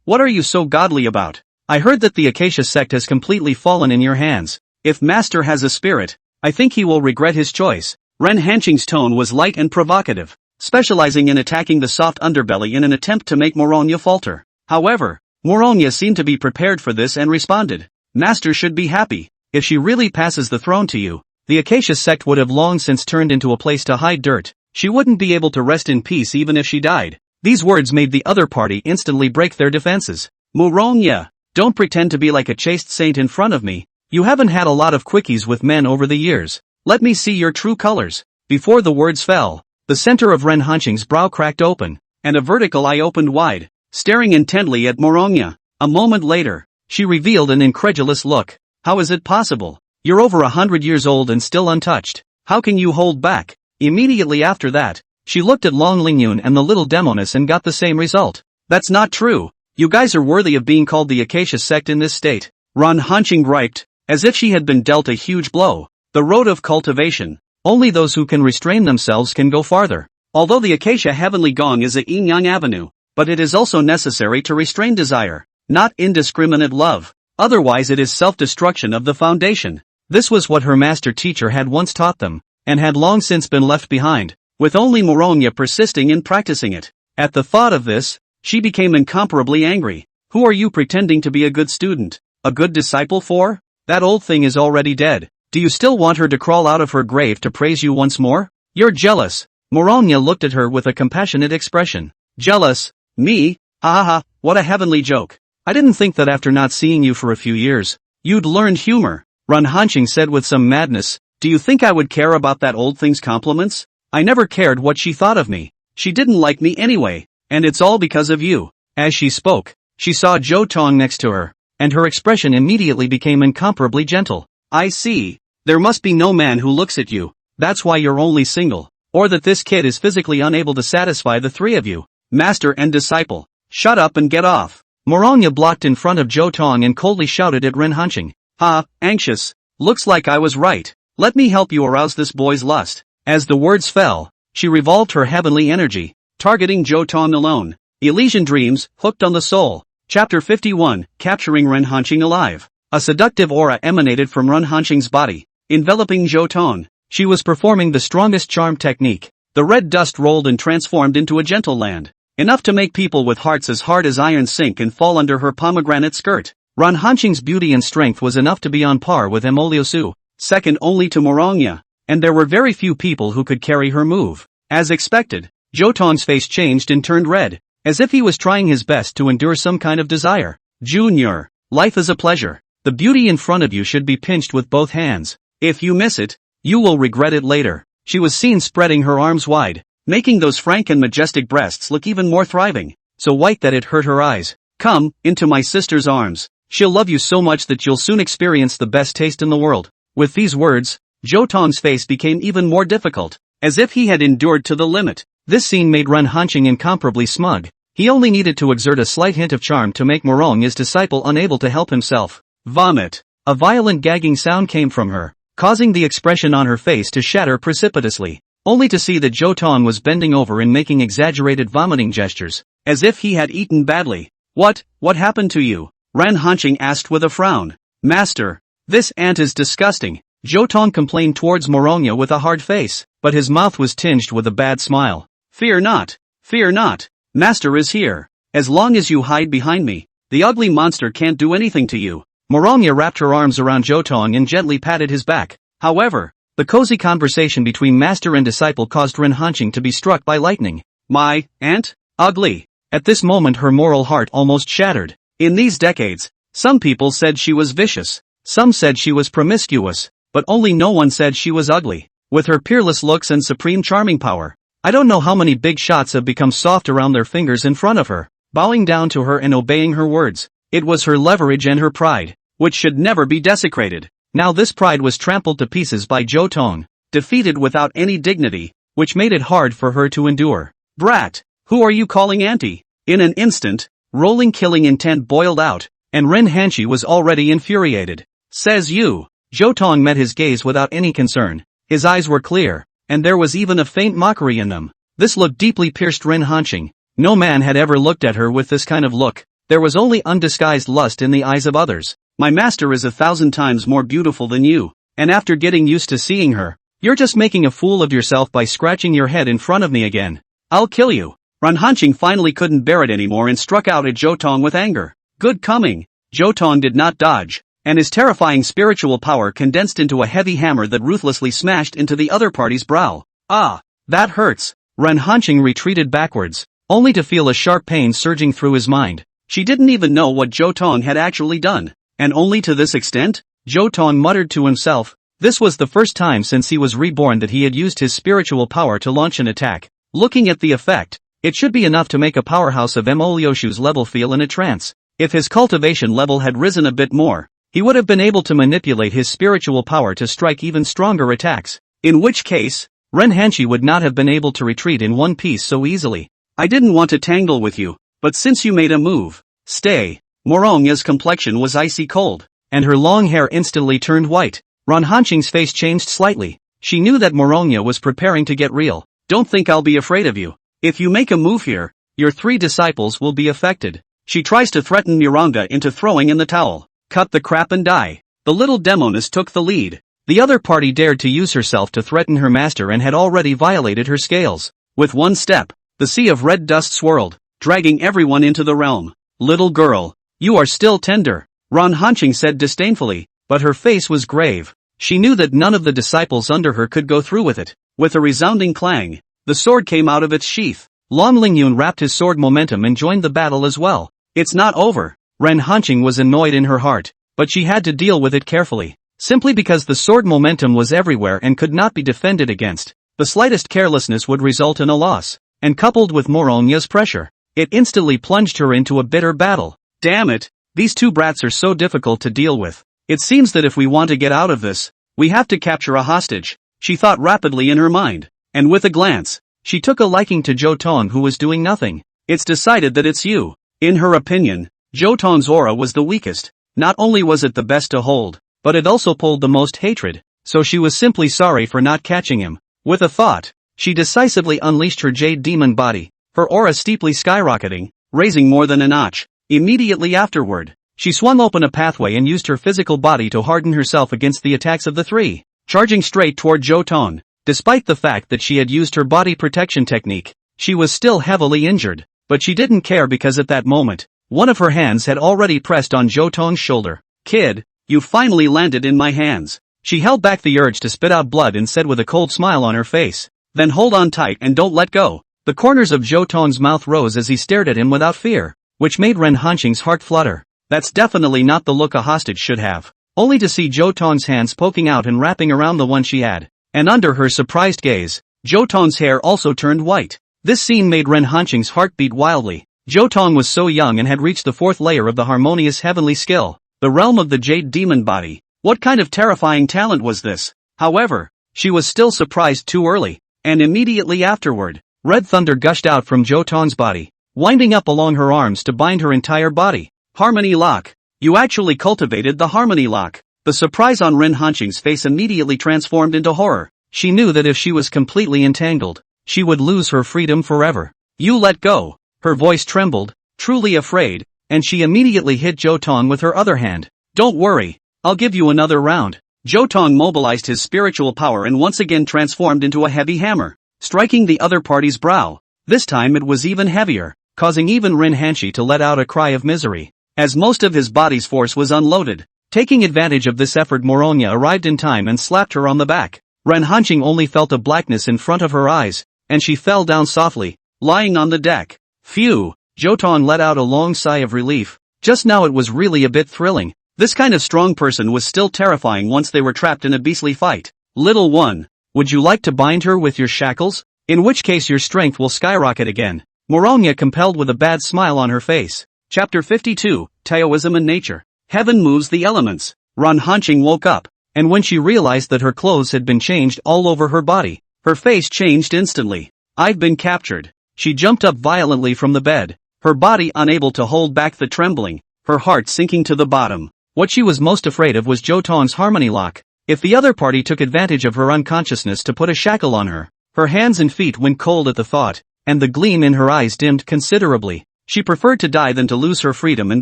What are you so godly about? I heard that the Acacia sect has completely fallen in your hands. If Master has a spirit, I think he will regret his choice. Ren Hanqing's tone was light and provocative, specializing in attacking the soft underbelly in an attempt to make Morongya falter. However, Morongya seemed to be prepared for this and responded, Master should be happy. If she really passes the throne to you, the Acacia sect would have long since turned into a place to hide dirt. She wouldn't be able to rest in peace even if she died. These words made the other party instantly break their defenses. Morongya, don't pretend to be like a chaste saint in front of me. You haven't had a lot of quickies with men over the years. Let me see your true colors. Before the words fell, the center of Ren Hanqing's brow cracked open, and a vertical eye opened wide, staring intently at Morongya. A moment later, she revealed an incredulous look. How is it possible? You're over 100 years old and still untouched. How can you hold back? Immediately after that, she looked at Long Lingyun and the little demoness and got the same result. That's not true. You guys are worthy of being called the Acacia sect in this state. Ren Hanqing griped, as if she had been dealt a huge blow. The road of cultivation. Only those who can restrain themselves can go farther. Although the acacia heavenly gong is a yin-yang avenue, but it is also necessary to restrain desire, not indiscriminate love. Otherwise it is self-destruction of the foundation. This was what her master teacher had once taught them, and had long since been left behind, with only Morongya persisting in practicing it. At the thought of this, she became incomparably angry. Who are you pretending to be a good student, a good disciple for? That old thing is already dead. Do you still want her to crawl out of her grave to praise you once more? You're jealous. Morongya looked at her with a compassionate expression. Jealous? Me? Ha ha ha, what a heavenly joke. I didn't think that after not seeing you for a few years, you'd learned humor. Run Hanqing said with some madness. Do you think I would care about that old thing's compliments? I never cared what she thought of me. She didn't like me anyway, and it's all because of you. As she spoke, she saw Zhou Tong next to her, and her expression immediately became incomparably gentle. I see. There must be no man who looks at you. That's why you're only single. Or that this kid is physically unable to satisfy the three of you. Master and disciple. Shut up and get off. Morongya blocked in front of Zhou Tong and coldly shouted at Ren Hanqing. Ha, anxious. Looks like I was right. Let me help you arouse this boy's lust. As the words fell, she revolved her heavenly energy, targeting Zhou Tong alone. Elysian Dreams, Hooked on the Soul. Chapter 51, Capturing Ren Hanqing Alive. A seductive aura emanated from Ren Hanqing's body, enveloping Zhou Tong. She was performing the strongest charm technique. The red dust rolled and transformed into a gentle land, enough to make people with hearts as hard as iron sink and fall under her pomegranate skirt. Ren Hanqing's beauty and strength was enough to be on par with Emoliosu, second only to Morongya, and there were very few people who could carry her move. As expected, Zhou Tong's face changed and turned red, as if he was trying his best to endure some kind of desire. Junior, life is a pleasure. The beauty in front of you should be pinched with both hands. If you miss it, you will regret it later. She was seen spreading her arms wide, making those frank and majestic breasts look even more thriving, so white that it hurt her eyes. Come, into my sister's arms. She'll love you so much that you'll soon experience the best taste in the world. With these words, Zhou Tong's face became even more difficult, as if he had endured to the limit. This scene made Ren Hanqing incomparably smug. He only needed to exert a slight hint of charm to make Morongya's disciple unable to help himself. Vomit. A violent gagging sound came from her, causing the expression on her face to shatter precipitously, only to see that Zhou Tong was bending over and making exaggerated vomiting gestures, as if he had eaten badly. What happened to you? Ren Hanqing asked with a frown. Master, this ant is disgusting. Zhou Tong complained towards Morongya with a hard face, but his mouth was tinged with a bad smile. Fear not. Fear not. Master is here. As long as you hide behind me, the ugly monster can't do anything to you. Morongya wrapped her arms around Zhou Tong and gently patted his back. However, the cozy conversation between master and disciple caused Ren Hanqing to be struck by lightning. My aunt? Ugly. At this moment her moral heart almost shattered. In these decades, some people said she was vicious, some said she was promiscuous, but only no one said she was ugly. With her peerless looks and supreme charming power, I don't know how many big shots have become soft around their fingers in front of her, bowing down to her and obeying her words. It was her leverage and her pride, which should never be desecrated. Now this pride was trampled to pieces by Zhou Tong, defeated without any dignity, which made it hard for her to endure. Brat, who are you calling auntie? In an instant, rolling killing intent boiled out, and Ren Hanqing was already infuriated. Says you. Zhou Tong met his gaze without any concern. His eyes were clear, and there was even a faint mockery in them. This look deeply pierced Ren Hanqing. No man had ever looked at her with this kind of look. There was only undisguised lust in the eyes of others. My master is 1,000 times more beautiful than you, and after getting used to seeing her, you're just making a fool of yourself by scratching your head in front of me again. I'll kill you. Ren Hanqing finally couldn't bear it anymore and struck out at Zhou Tong with anger. Good coming. Zhou Tong did not dodge, and his terrifying spiritual power condensed into a heavy hammer that ruthlessly smashed into the other party's brow. Ah, that hurts. Ren Hanqing retreated backwards, only to feel a sharp pain surging through his mind. She didn't even know what Zhou Tong had actually done, and only to this extent? Zhou Tong muttered to himself. This was the first time since he was reborn that he had used his spiritual power to launch an attack. Looking at the effect, it should be enough to make a powerhouse of Emolioshu's level feel in a trance. If his cultivation level had risen a bit more, he would have been able to manipulate his spiritual power to strike even stronger attacks, in which case, Ren Hanqing would not have been able to retreat in one piece so easily. I didn't want to tangle with you, but since you made a move, stay. Morongya's complexion was icy cold, and her long hair instantly turned white. Ren Hanqing's face changed slightly. She knew that Moronya was preparing to get real. Don't think I'll be afraid of you. If you make a move here, your 3 disciples will be affected. She tries to threaten Miranga into throwing in the towel. Cut the crap and die. The little demoness took the lead. The other party dared to use herself to threaten her master and had already violated her scales. With one step, the sea of red dust swirled, dragging everyone into the realm. Little girl, you are still tender, Ran Hanqing said disdainfully, but her face was grave. She knew that none of the disciples under her could go through with it. With a resounding clang, the sword came out of its sheath. Lan Lingyun wrapped his sword momentum and joined the battle as well. It's not over. Ran Hanqing was annoyed in her heart, but she had to deal with it carefully. Simply because the sword momentum was everywhere and could not be defended against, the slightest carelessness would result in a loss. And coupled with Moronya's pressure, it instantly plunged her into a bitter battle. Damn it, these 2 brats are so difficult to deal with. It seems that if we want to get out of this, we have to capture a hostage, she thought rapidly in her mind. And with a glance, she took a liking to Zhou Tong, who was doing nothing. It's decided that it's you. In her opinion, Zhou Tong's aura was the weakest. Not only was it the best to hold, but it also pulled the most hatred, so she was simply sorry for not catching him. With a thought, she decisively unleashed her jade demon body, her aura steeply skyrocketing, raising more than a notch. Immediately afterward, she swung open a pathway and used her physical body to harden herself against the attacks of the 3, charging straight toward Zhou Tong. Despite the fact that she had used her body protection technique, she was still heavily injured, but she didn't care because at that moment, one of her hands had already pressed on Zhou Tong's shoulder. Kid, you finally landed in my hands. She held back the urge to spit out blood and said with a cold smile on her face, then hold on tight and don't let go. The corners of Zhou Tong's mouth rose as he stared at him without fear, which made Ran Hanqing's heart flutter. That's definitely not the look a hostage should have. Only to see Zhou Tong's hands poking out and wrapping around the one she had. And under her surprised gaze, Zhou Tong's hair also turned white. This scene made Ran Hanqing's heart beat wildly. Zhou Tong was so young and had reached the 4th layer of the harmonious heavenly skill, the realm of the jade demon body. What kind of terrifying talent was this? However, she was still surprised too early, and immediately afterward, red thunder gushed out from Zhou Tong's body, winding up along her arms to bind her entire body. Harmony lock. You actually cultivated the harmony lock. The surprise on Ran Hanqing's face immediately transformed into horror. She knew that if she was completely entangled, she would lose her freedom forever. You let go. Her voice trembled, truly afraid, and she immediately hit Zhou Tong with her other hand. Don't worry, I'll give you another round. Zhou Tong mobilized his spiritual power and once again transformed into a heavy hammer, striking the other party's brow. This time it was even heavier, causing even Ran Hanqing to let out a cry of misery, as most of his body's force was unloaded. Taking advantage of this effort, Moronya arrived in time and slapped her on the back. Ran Hanqing only felt a blackness in front of her eyes, and she fell down softly, lying on the deck. Phew, Zhou Tong let out a long sigh of relief. Just now it was really a bit thrilling. This kind of strong person was still terrifying once they were trapped in a beastly fight. Little one, would you like to bind her with your shackles? In which case your strength will skyrocket again. Moronya compelled with a bad smile on her face. Chapter 52, Taoism and Nature. Heaven moves the elements. Ran Hanqing woke up, and when she realized that her clothes had been changed all over her body, her face changed instantly. I've been captured. She jumped up violently from the bed, her body unable to hold back the trembling, her heart sinking to the bottom. What she was most afraid of was Zhou Tong's harmony lock. If the other party took advantage of her unconsciousness to put a shackle on her, her hands and feet went cold at the thought, and the gleam in her eyes dimmed considerably. She preferred to die than to lose her freedom and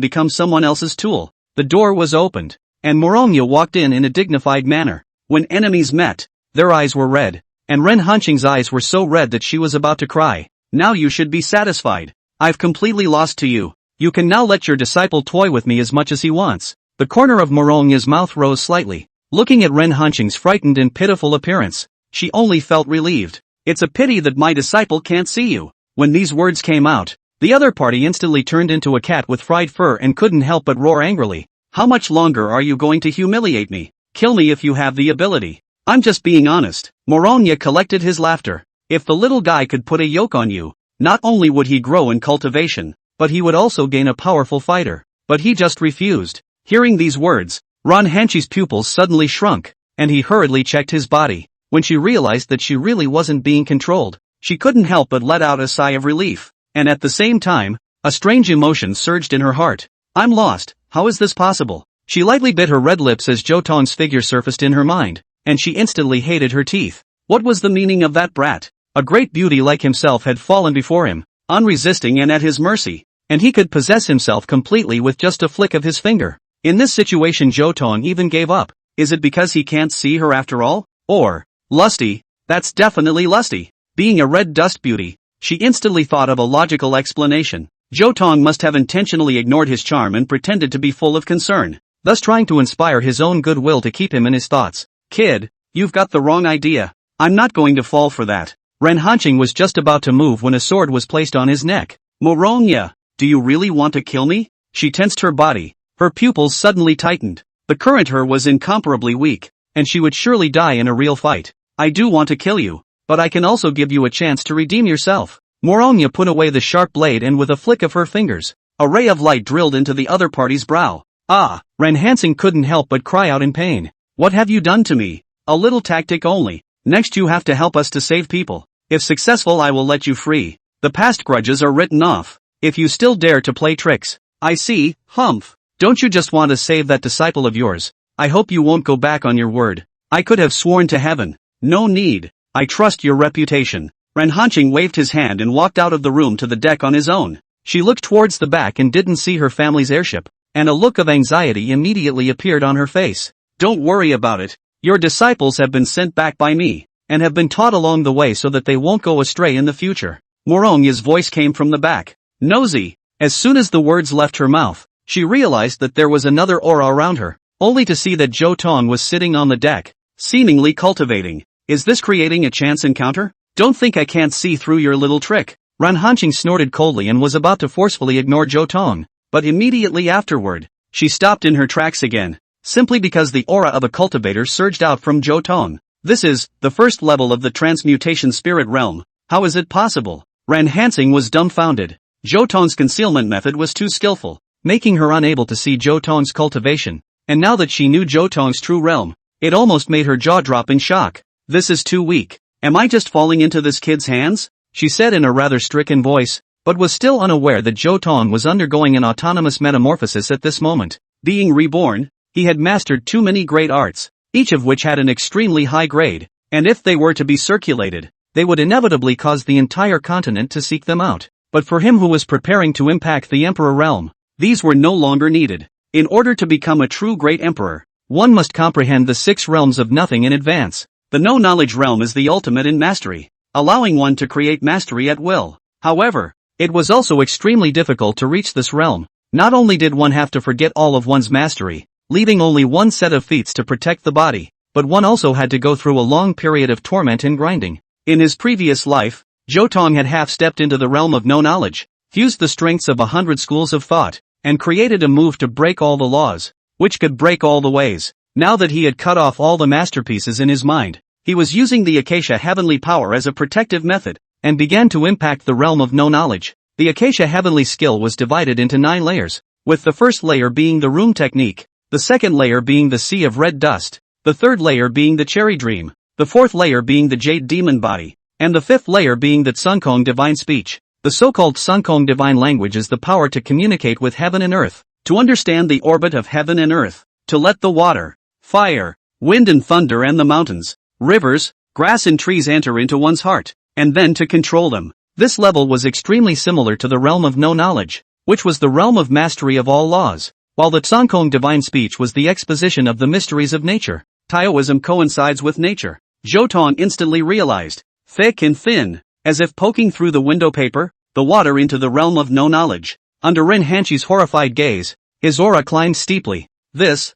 become someone else's tool. The door was opened, and Moronya walked in a dignified manner. When enemies met, their eyes were red, and Ran Hanqing's eyes were so red that she was about to cry. Now you should be satisfied. I've completely lost to you. You can now let your disciple toy with me as much as he wants. The corner of Moronya's mouth rose slightly. Looking at Ran Hanqing's frightened and pitiful appearance, she only felt relieved. It's a pity that my disciple can't see you. When these words came out, the other party instantly turned into a cat with fried fur and couldn't help but roar angrily. How much longer are you going to humiliate me? Kill me if you have the ability. I'm just being honest. Moronya collected his laughter. If the little guy could put a yoke on you, not only would he grow in cultivation, but he would also gain a powerful fighter. But he just refused. Hearing these words, Ran Hanqing's pupils suddenly shrunk, and he hurriedly checked his body. When she realized that she really wasn't being controlled, she couldn't help but let out a sigh of relief. And at the same time, a strange emotion surged in her heart. I'm lost. How is this possible? She lightly bit her red lips as Zhou Tong's figure surfaced in her mind, and she instantly hated her teeth. What was the meaning of that brat? A great beauty like himself had fallen before him, unresisting and at his mercy, and he could possess himself completely with just a flick of his finger. In this situation Zhou Tong even gave up. Is it because he can't see her after all? Or, lusty? That's definitely lusty. Being a red dust beauty, she instantly thought of a logical explanation. Zhou Tong must have intentionally ignored his charm and pretended to be full of concern, thus trying to inspire his own goodwill to keep him in his thoughts. Kid, you've got the wrong idea. I'm not going to fall for that. Ren Hanqing was just about to move when a sword was placed on his neck. Morongya, do you really want to kill me? She tensed her body. Her pupils suddenly tightened. The current her was incomparably weak, and she would surely die in a real fight. I do want to kill you, but I can also give you a chance to redeem yourself. Morongya put away the sharp blade and with a flick of her fingers, a ray of light drilled into the other party's brow. Ah! Ren Hanqing couldn't help but cry out in pain. What have you done to me? A little tactic only. Next you have to help us to save people. If successful I will let you free. The past grudges are written off. If you still dare to play tricks. I see, humph. Don't you just want to save that disciple of yours? I hope you won't go back on your word. I could have sworn to heaven. No need. I trust your reputation. Ren Hanqing waved his hand and walked out of the room to the deck on his own. She looked towards the back and didn't see her family's airship, and a look of anxiety immediately appeared on her face. Don't worry about it. Your disciples have been sent back by me, and have been taught along the way so that they won't go astray in the future. Morongya's voice came from the back. Nosy. As soon as the words left her mouth, she realized that there was another aura around her, only to see that Zhou Tong was sitting on the deck, seemingly cultivating. Is this creating a chance encounter? Don't think I can't see through your little trick. Ren Hanqing snorted coldly and was about to forcefully ignore Zhou Tong, but immediately afterward, she stopped in her tracks again, simply because the aura of a cultivator surged out from Zhou Tong. This is the first level of the transmutation spirit realm. How is it possible? Ren Hanqing was dumbfounded. Zhou Tong's concealment method was too skillful, making her unable to see Zhou Tong's cultivation, and now that she knew Zhou Tong's true realm, it almost made her jaw drop in shock. This is too weak. Am I just falling into this kid's hands? She said in a rather stricken voice, but was still unaware that Zhou Tong was undergoing an autonomous metamorphosis at this moment. Being reborn, he had mastered too many great arts, each of which had an extremely high grade, and if they were to be circulated, they would inevitably cause the entire continent to seek them out. But for him who was preparing to impact the Emperor realm, these were no longer needed. In order to become a true great emperor, one must comprehend the 6 realms of nothing in advance. The no-knowledge realm is the ultimate in mastery, allowing one to create mastery at will. However, it was also extremely difficult to reach this realm. Not only did one have to forget all of one's mastery, leaving only one set of feats to protect the body, but one also had to go through a long period of torment and grinding. In his previous life, Zhou Tong had half-stepped into the realm of no-knowledge, fused the strengths of 100 schools of thought, and created a move to break all the laws, which could break all the ways. Now that he had cut off all the masterpieces in his mind, he was using the Acacia Heavenly Power as a protective method, and began to impact the realm of no-knowledge. The Acacia Heavenly skill was divided into 9 layers, with the first layer being the Room Technique, the second layer being the Sea of Red Dust, the third layer being the Cherry Dream, the fourth layer being the Jade Demon Body, and the fifth layer being the Tsunkong Divine Speech. The so-called Tsunkong Divine Language is the power to communicate with heaven and earth, to understand the orbit of heaven and earth, to let the water, fire, wind and thunder and the mountains, rivers, grass and trees enter into one's heart, and then to control them. This level was extremely similar to the realm of no-knowledge, which was the realm of mastery of all laws, while the Tsunkong Divine Speech was the exposition of the mysteries of nature. Taoism coincides with nature. Zhou Tong instantly realized, thick and thin, as if poking through the window paper, the water into the realm of no-knowledge. Under Ren Hanqing's horrified gaze, his aura climbed steeply. This,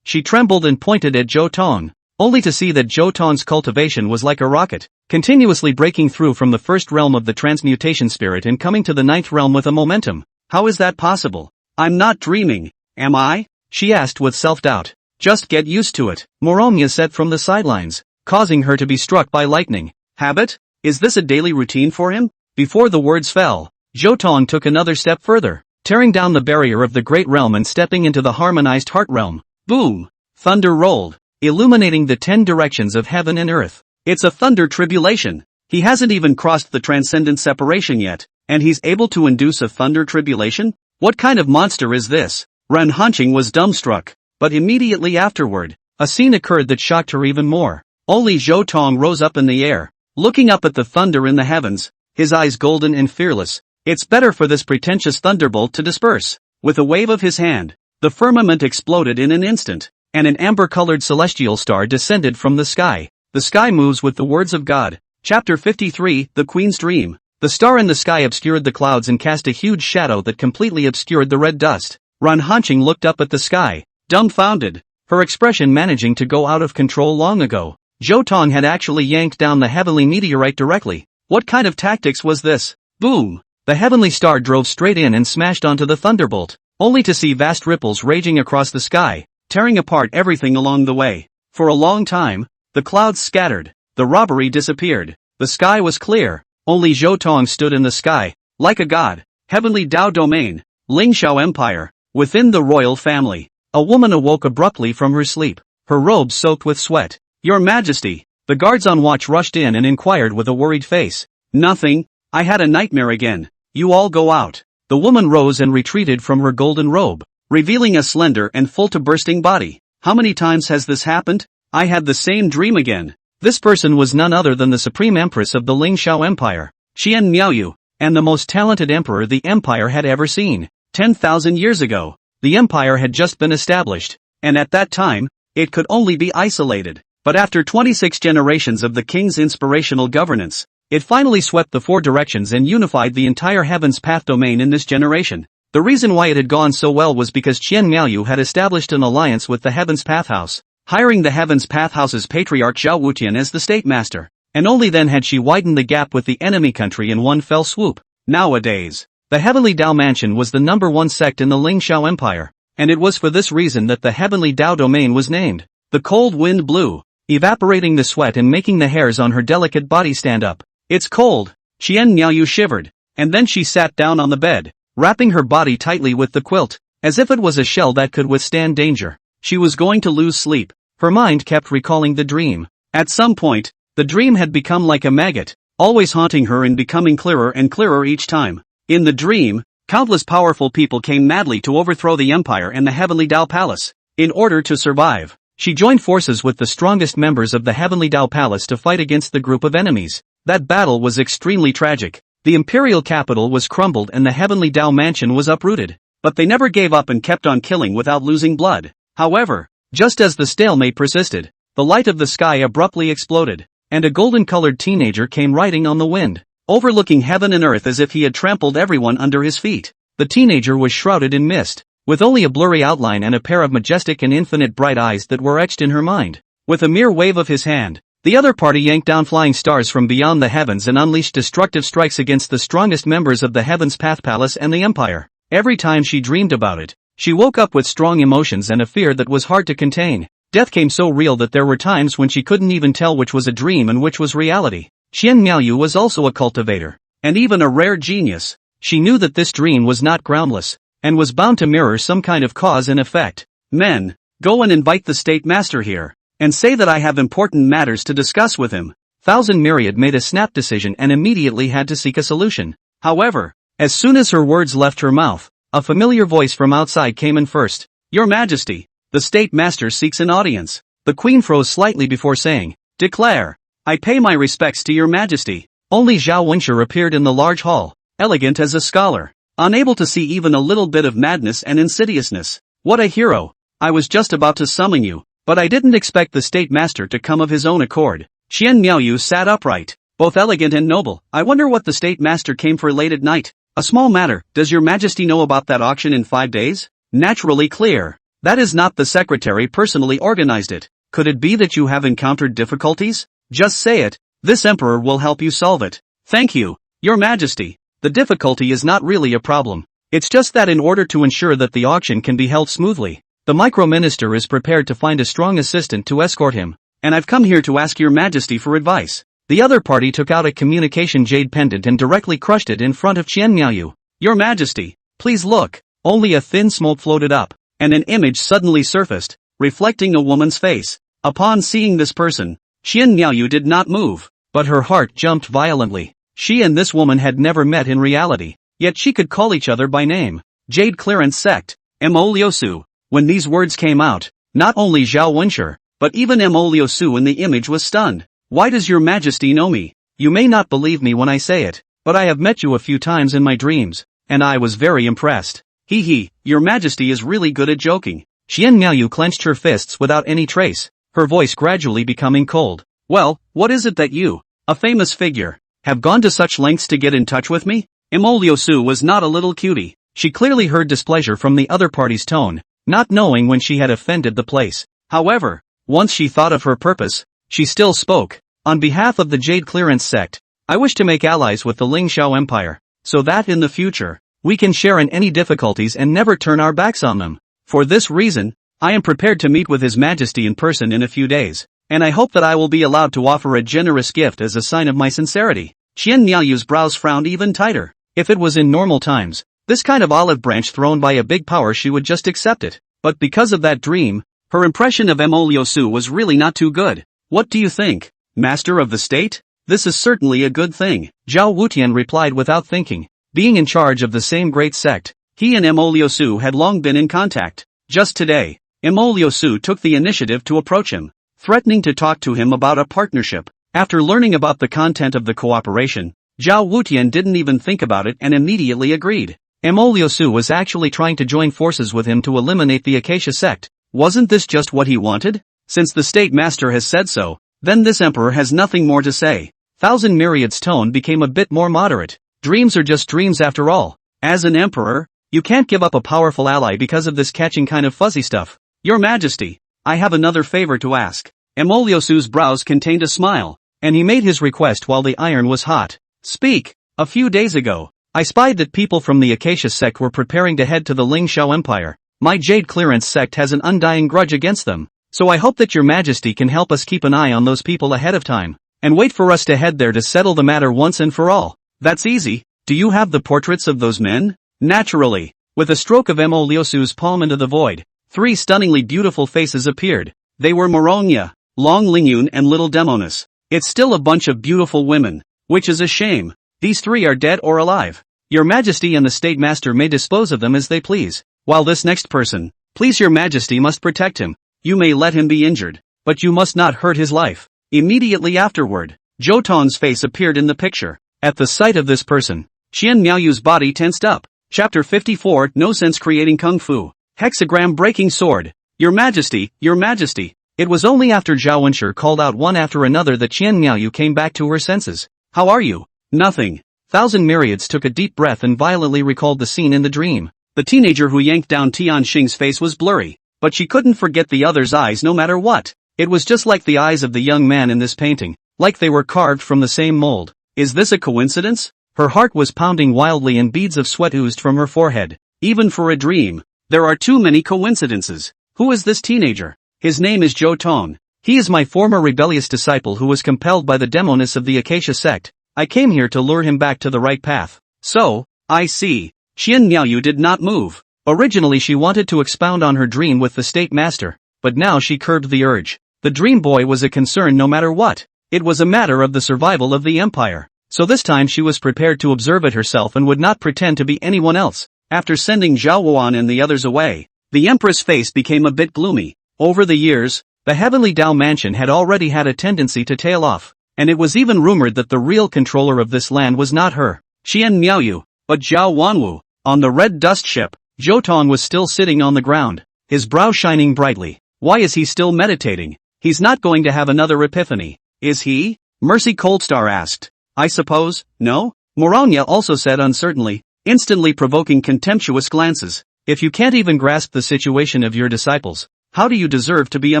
she trembled and pointed at Zhou Tong, only to see that Zhou Tong's cultivation was like a rocket, continuously breaking through from the first realm of the transmutation spirit and coming to the 9th realm with a momentum. How is that possible? I'm not dreaming, am I? She asked with self-doubt. Just get used to it, Morongya said from the sidelines, causing her to be struck by lightning. Habit? Is this a daily routine for him? Before the words fell, Zhou Tong took another step further, tearing down the barrier of the great realm and stepping into the harmonized heart realm. Boom! Thunder rolled, illuminating the 10 directions of heaven and earth. It's a thunder tribulation. He hasn't even crossed the transcendent separation yet, and he's able to induce a thunder tribulation? What kind of monster is this? Ren Hanqing was dumbstruck, but immediately afterward, a scene occurred that shocked her even more. Only Zhou Tong rose up in the air, looking up at the thunder in the heavens, his eyes golden and fearless. It's better for this pretentious thunderbolt to disperse. With a wave of his hand, the firmament exploded in an instant, and an amber-colored celestial star descended from the sky. The sky moves with the words of God. Chapter 53, The Queen's Dream. The star in the sky obscured the clouds and cast a huge shadow that completely obscured the red dust. Ran Hanqing looked up at the sky, dumbfounded, her expression managing to go out of control long ago. Zhou Tong had actually yanked down the heavenly meteorite directly. What kind of tactics was this? Boom! The heavenly star drove straight in and smashed onto the thunderbolt, only to see vast ripples raging across the sky, tearing apart everything along the way. For a long time, the clouds scattered, the robbery disappeared, the sky was clear, only Zhou Tong stood in the sky, like a god. Heavenly Dao Domain, Lingxiao Empire, within the royal family. A woman awoke abruptly from her sleep, her robes soaked with sweat. Your Majesty, the guards on watch rushed in and inquired with a worried face. Nothing, I had a nightmare again. You all go out. The woman rose and retreated from her golden robe, revealing a slender and full-to-bursting body. How many times has this happened? I had the same dream again. This person was none other than the Supreme Empress of the Lingxiao Empire, Qian Miaoyu, and the most talented emperor the empire had ever seen. 10,000 years ago, the empire had just been established, and at that time, it could only be isolated. But after 26 generations of the king's inspirational governance, it finally swept the four directions and unified the entire Heaven's Path domain in this generation. The reason why it had gone so well was because Qian Miaoyu had established an alliance with the Heaven's Path House, hiring the Heaven's Path House's patriarch Zhao Wutian as the state master, and only then had she widened the gap with the enemy country in one fell swoop. Nowadays, the Heavenly Dao Mansion was the #1 sect in the Lingxiao Empire, and it was for this reason that the Heavenly Dao domain was named. The cold wind blew, evaporating the sweat and making the hairs on her delicate body stand up. It's cold. Qian Miaoyu shivered, and then she sat down on the bed, wrapping her body tightly with the quilt, as if it was a shell that could withstand danger. She was going to lose sleep. Her mind kept recalling the dream. At some point, the dream had become like a maggot, always haunting her and becoming clearer and clearer each time. In the dream, countless powerful people came madly to overthrow the empire and the Heavenly Dao Palace. In order to survive, she joined forces with the strongest members of the Heavenly Dao Palace to fight against the group of enemies. That battle was extremely tragic. The imperial capital was crumbled and the Heavenly Dao Mansion was uprooted. But they never gave up and kept on killing without losing blood. However, just as the stalemate persisted, the light of the sky abruptly exploded, and a golden-colored teenager came riding on the wind, overlooking heaven and earth as if he had trampled everyone under his feet. The teenager was shrouded in mist, with only a blurry outline and a pair of majestic and infinite bright eyes that were etched in her mind. With a mere wave of his hand, the other party yanked down flying stars from beyond the heavens and unleashed destructive strikes against the strongest members of the Heaven's Path Palace and the Empire. Every time she dreamed about it, she woke up with strong emotions and a fear that was hard to contain. Death came so real that there were times when she couldn't even tell which was a dream and which was reality. Qian Miaoyu was also a cultivator, and even a rare genius. She knew that this dream was not groundless, and was bound to mirror some kind of cause and effect. Men, go and invite the state master here, and say that I have important matters to discuss with him. Thousand Myriad made a snap decision and immediately had to seek a solution. However, as soon as her words left her mouth, a familiar voice from outside came in first. Your Majesty, the state master seeks an audience. The queen froze slightly before saying, Declare. I pay my respects to your Majesty. Only Zhao Wenshi appeared in the large hall, elegant as a scholar, unable to see even a little bit of madness and insidiousness. What a hero. I was just about to summon you, but I didn't expect the state master to come of his own accord. Qian Miaoyu sat upright, both elegant and noble. I wonder what the state master came for late at night. A small matter. Does your Majesty know about that auction in 5 days? Naturally clear. That is not the secretary personally organized it. Could it be that you have encountered difficulties? Just say it. This emperor will help you solve it. Thank you, your Majesty. The difficulty is not really a problem. It's just that in order to ensure that the auction can be held smoothly, the micro-minister is prepared to find a strong assistant to escort him, and I've come here to ask your Majesty for advice. The other party took out a communication jade pendant and directly crushed it in front of Qian Miaoyu. Your Majesty, please look. Only a thin smoke floated up, and an image suddenly surfaced, reflecting a woman's face. Upon seeing this person, Qian Miaoyu did not move, but her heart jumped violently. She and this woman had never met in reality, yet she could call each other by name. Jade Clearance Sect, Mo Liusu. When these words came out, not only Zhao Wenshi, but even Emolio Su in the image was stunned. "Why does your majesty know me? You may not believe me when I say it, but I have met you a few times in my dreams, and I was very impressed." "Hee, your majesty is really good at joking." Qian Miaoyu clenched her fists without any trace, her voice gradually becoming cold. "Well, what is it that you, a famous figure, have gone to such lengths to get in touch with me?" Emolio Su was not a little cutie. She clearly heard displeasure from the other party's tone, not knowing when she had offended the place. However, once she thought of her purpose, she still spoke. "On behalf of the Jade Clearance sect, I wish to make allies with the Ling Xiao Empire, so that in the future, we can share in any difficulties and never turn our backs on them. For this reason, I am prepared to meet with His Majesty in person in a few days, and I hope that I will be allowed to offer a generous gift as a sign of my sincerity." Qian Miaoyu's brows frowned even tighter. If it was in normal times, this kind of olive branch thrown by a big power, she would just accept it. But because of that dream, her impression of Emolio Su was really not too good. "What do you think, Master of the State? This is certainly a good thing," Zhao Wutian replied without thinking. Being in charge of the same great sect, he and Emolio Su had long been in contact. Just today, Emolio Su took the initiative to approach him, threatening to talk to him about a partnership. After learning about the content of the cooperation, Zhao Wutian didn't even think about it and immediately agreed. Emolio Su was actually trying to join forces with him to eliminate the Acacia sect. Wasn't this just what he wanted? Since the state master has said so, then this emperor has nothing more to say. Thousand Myriad's tone became a bit more moderate. "Dreams are just dreams after all. As an emperor, you can't give up a powerful ally because of this catching kind of fuzzy stuff. Your Majesty, I have another favor to ask." Emolio Su's brows contained a smile, and he made his request while the iron was hot. "Speak. A few days ago, I spied that people from the Acacia sect were preparing to head to the Ling Xiao Empire. My Jade Clearance sect has an undying grudge against them, so I hope that your Majesty can help us keep an eye on those people ahead of time, and wait for us to head there to settle the matter once and for all." "That's easy. Do you have the portraits of those men?" Naturally. With a stroke of Emolio Su's palm into the void, 3 stunningly beautiful faces appeared. They were Moronia, Long Lingyun and Little Demonis. "It's still a bunch of beautiful women, which is a shame. These 3 are dead or alive. Your Majesty and the State Master may dispose of them as they please, while this next person, please your Majesty must protect him. You may let him be injured, but you must not hurt his life." Immediately afterward, Zhou Tong's face appeared in the picture. At the sight of this person, Qian Miaoyu's body tensed up. Chapter 54, No Sense Creating Kung Fu. Hexagram Breaking Sword. Your Majesty, Your Majesty. It was only after Zhao Wenshi called out one after another that Qian Miaoyu came back to her senses. "How are you?" "Nothing." Thousand Myriads took a deep breath and violently recalled the scene in the dream. The teenager who yanked down Tian Xing's face was blurry, but she couldn't forget the other's eyes no matter what. It was just like the eyes of the young man in this painting, like they were carved from the same mold. Is this a coincidence? Her heart was pounding wildly and beads of sweat oozed from her forehead. Even for a dream, there are too many coincidences. Who is this teenager? His name is Zhou Tong. He is my former rebellious disciple who was compelled by the demonists of the Acacia sect. I came here to lure him back to the right path. So, I see. Qian Miaoyu did not move. Originally she wanted to expound on her dream with the state master, but now she curbed the urge. The dream boy was a concern no matter what. It was a matter of the survival of the empire. So this time she was prepared to observe it herself and would not pretend to be anyone else. After sending Zhao Wuan and the others away, the empress' face became a bit gloomy. Over the years, the Heavenly Dao Mansion had already had a tendency to tail off, and it was even rumored that the real controller of this land was not her, Qian Miaoyu, but Zhao Wanwu. On the red dust ship, Zhou Tong was still sitting on the ground, his brow shining brightly. Why is he still meditating? He's not going to have another epiphany, is he? Mercy Coldstar asked. I suppose, no? Moronia also said uncertainly, instantly provoking contemptuous glances. If you can't even grasp the situation of your disciples, how do you deserve to be a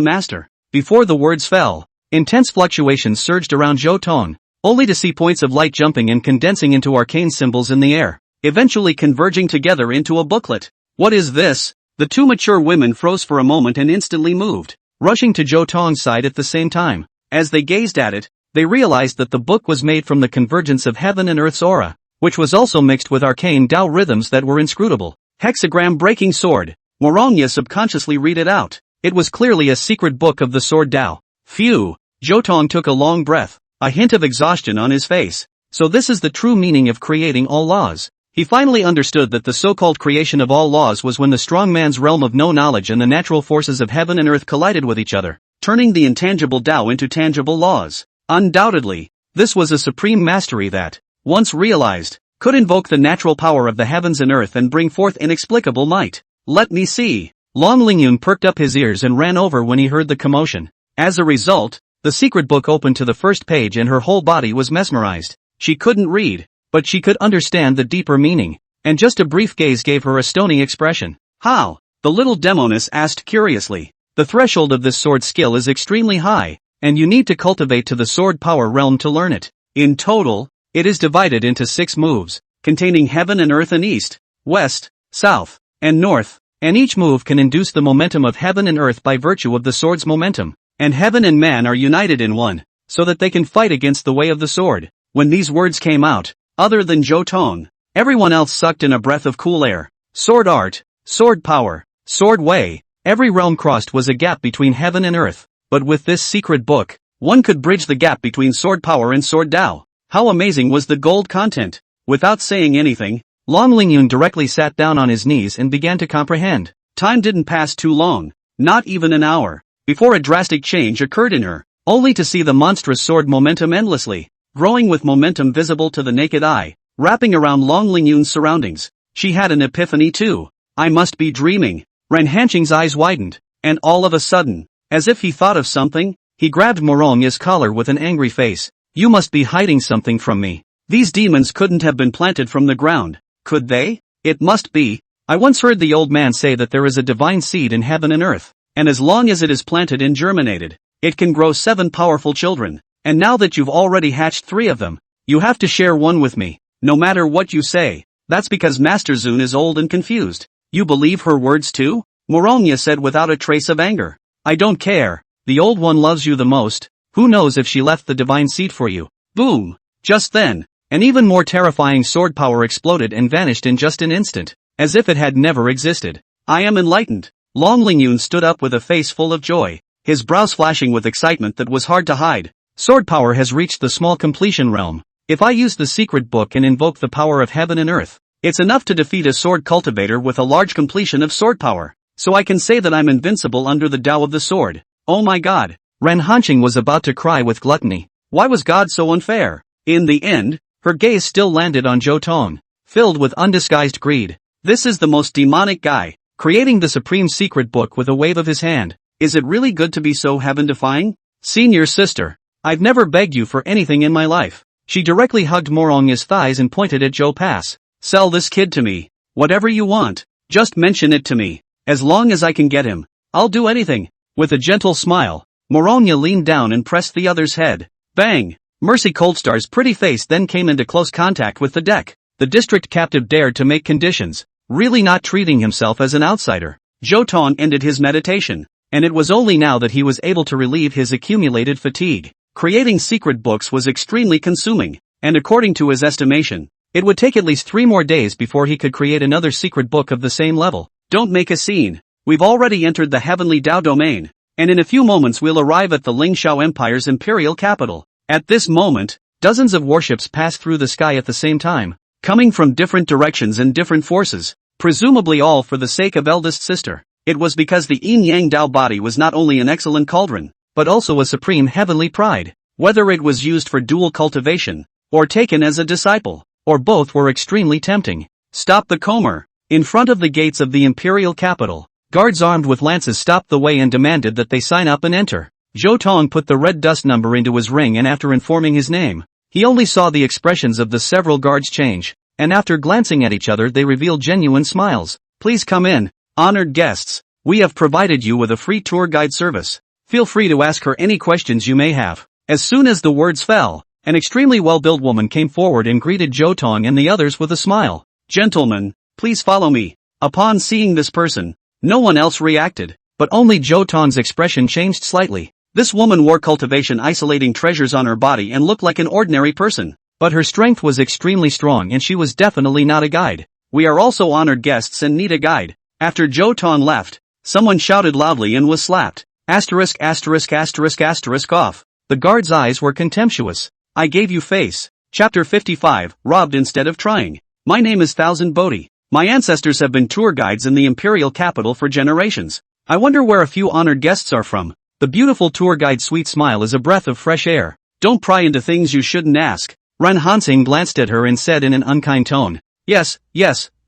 master? Before the words fell, intense fluctuations surged around Zhou Tong, only to see points of light jumping and condensing into arcane symbols in the air, eventually converging together into a booklet. What is this? The 2 mature women froze for a moment and instantly moved, rushing to Zhou Tong's side at the same time. As they gazed at it, they realized that the book was made from the convergence of heaven and earth's aura, which was also mixed with arcane Dao rhythms that were inscrutable. Hexagram Breaking Sword. Moronia subconsciously read it out. It was clearly a secret book of the Sword Dao. Phew! Zhou Tong took a long breath, a hint of exhaustion on his face. So this is the true meaning of creating all laws. He finally understood that the so-called creation of all laws was when the strong man's realm of no knowledge and the natural forces of heaven and earth collided with each other. turning the intangible Tao into tangible laws. Undoubtedly, this was a supreme mastery that, once realized, could invoke the natural power of the heavens and earth and bring forth inexplicable might. Let me see. Long Lingyun perked up his ears and ran over when he heard the commotion. As a result, the secret book opened to the first page and her whole body was mesmerized. She couldn't read, but she could understand the deeper meaning, and just a brief gaze gave her a stony expression. How? The little demoness asked curiously. The threshold of this sword skill is extremely high, and you need to cultivate to the sword power realm to learn it. In total, it is divided into 6 moves, containing heaven and earth and east, west, south, and north, and each move can induce the momentum of heaven and earth by virtue of the sword's momentum, and heaven and man are united in one, so that they can fight against the way of the sword. When these words came out, other than Zhou Tong, everyone else sucked in a breath of cool air. Sword art, sword power, sword way, every realm crossed was a gap between heaven and earth. But with this secret book, one could bridge the gap between sword power and sword Tao. How amazing was the gold content! Without saying anything, Long Lingyun directly sat down on his knees and began to comprehend. Time didn't pass too long, not even an hour, before a drastic change occurred in her, only to see the monstrous sword momentum endlessly, growing with momentum visible to the naked eye, wrapping around Long Lingyun's surroundings. She had an epiphany too. I must be dreaming. Ren Hanqing's eyes widened, and all of a sudden, as if he thought of something, he grabbed Morongya's collar with an angry face. You must be hiding something from me. These demons couldn't have been planted from the ground, could they? It must be. I once heard the old man say that there is a divine seed in heaven and earth, and as long as it is planted and germinated, it can grow 7 powerful children, and now that you've already hatched 3 of them, you have to share one with me, no matter what you say. That's because Master Zun is old and confused. You believe her words too? Morongya said without a trace of anger. I don't care. The old one loves you the most. Who knows if she left the divine seed for you? Boom! Just then, an even more terrifying sword power exploded and vanished in just an instant, as if it had never existed. I am enlightened. Long Lingyun stood up with a face full of joy, his brows flashing with excitement that was hard to hide. Sword power has reached the small completion realm. If I use the secret book and invoke the power of heaven and earth, it's enough to defeat a sword cultivator with a large completion of sword power. So I can say that I'm invincible under the Tao of the sword. Oh my god. Ren Hanqing was about to cry with gluttony. Why was God so unfair? In the end, her gaze still landed on Zhou Tong, filled with undisguised greed. This is the most demonic guy, creating the supreme secret book with a wave of his hand. Is it really good to be so heaven-defying? Senior sister, I've never begged you for anything in my life. She directly hugged Morongya's thighs and pointed at Zhou Pass. Sell this kid to me. Whatever you want, just mention it to me. As long as I can get him, I'll do anything. With a gentle smile, Morongya leaned down and pressed the other's head. Bang! Mercy Coldstar's pretty face then came into close contact with the deck. The district captive dared to make conditions, really not treating himself as an outsider. Zhou Tong ended his meditation, and it was only now that he was able to relieve his accumulated fatigue. Creating secret books was extremely consuming, and according to his estimation, it would take at least 3 more days before he could create another secret book of the same level. Don't make a scene. We've already entered the heavenly Tao domain, and in a few moments we'll arrive at the Lingxiao Empire's imperial capital. At this moment, dozens of warships passed through the sky at the same time, coming from different directions and different forces, presumably all for the sake of eldest sister. It was because the yin-yang Tao body was not only an excellent cauldron, but also a supreme heavenly pride. Whether it was used for dual cultivation, or taken as a disciple, or both were extremely tempting. Stop the Comer. In front of the gates of the imperial capital, guards armed with lances stopped the way and demanded that they sign up and enter. Zhou Tong put the red dust number into his ring, and after informing his name, he only saw the expressions of the several guards change, and after glancing at each other they revealed genuine smiles. Please come in, honored guests. We have provided you with a free tour guide service. Feel free to ask her any questions you may have. As soon as the words fell, an extremely well-built woman came forward and greeted Zhou Tong and the others with a smile. Gentlemen, please follow me. Upon seeing this person, no one else reacted, but only Zhou Tong's expression changed slightly. This woman wore cultivation isolating treasures on her body and looked like an ordinary person, but her strength was extremely strong and she was definitely not a guide. We are also honored guests and need a guide. After Zhou Tong left, someone shouted loudly and was slapped. Asterisk asterisk asterisk asterisk off. The guard's eyes were contemptuous. I gave you face. Chapter 55, robbed instead of trying. My name is Thousand Bodhi. My ancestors have been tour guides in the imperial capital for generations. I wonder where a few honored guests are from. The beautiful tour guide's sweet smile is a breath of fresh air. Don't pry into things you shouldn't ask. Ren Hansing glanced at her and said in an unkind tone. Yes,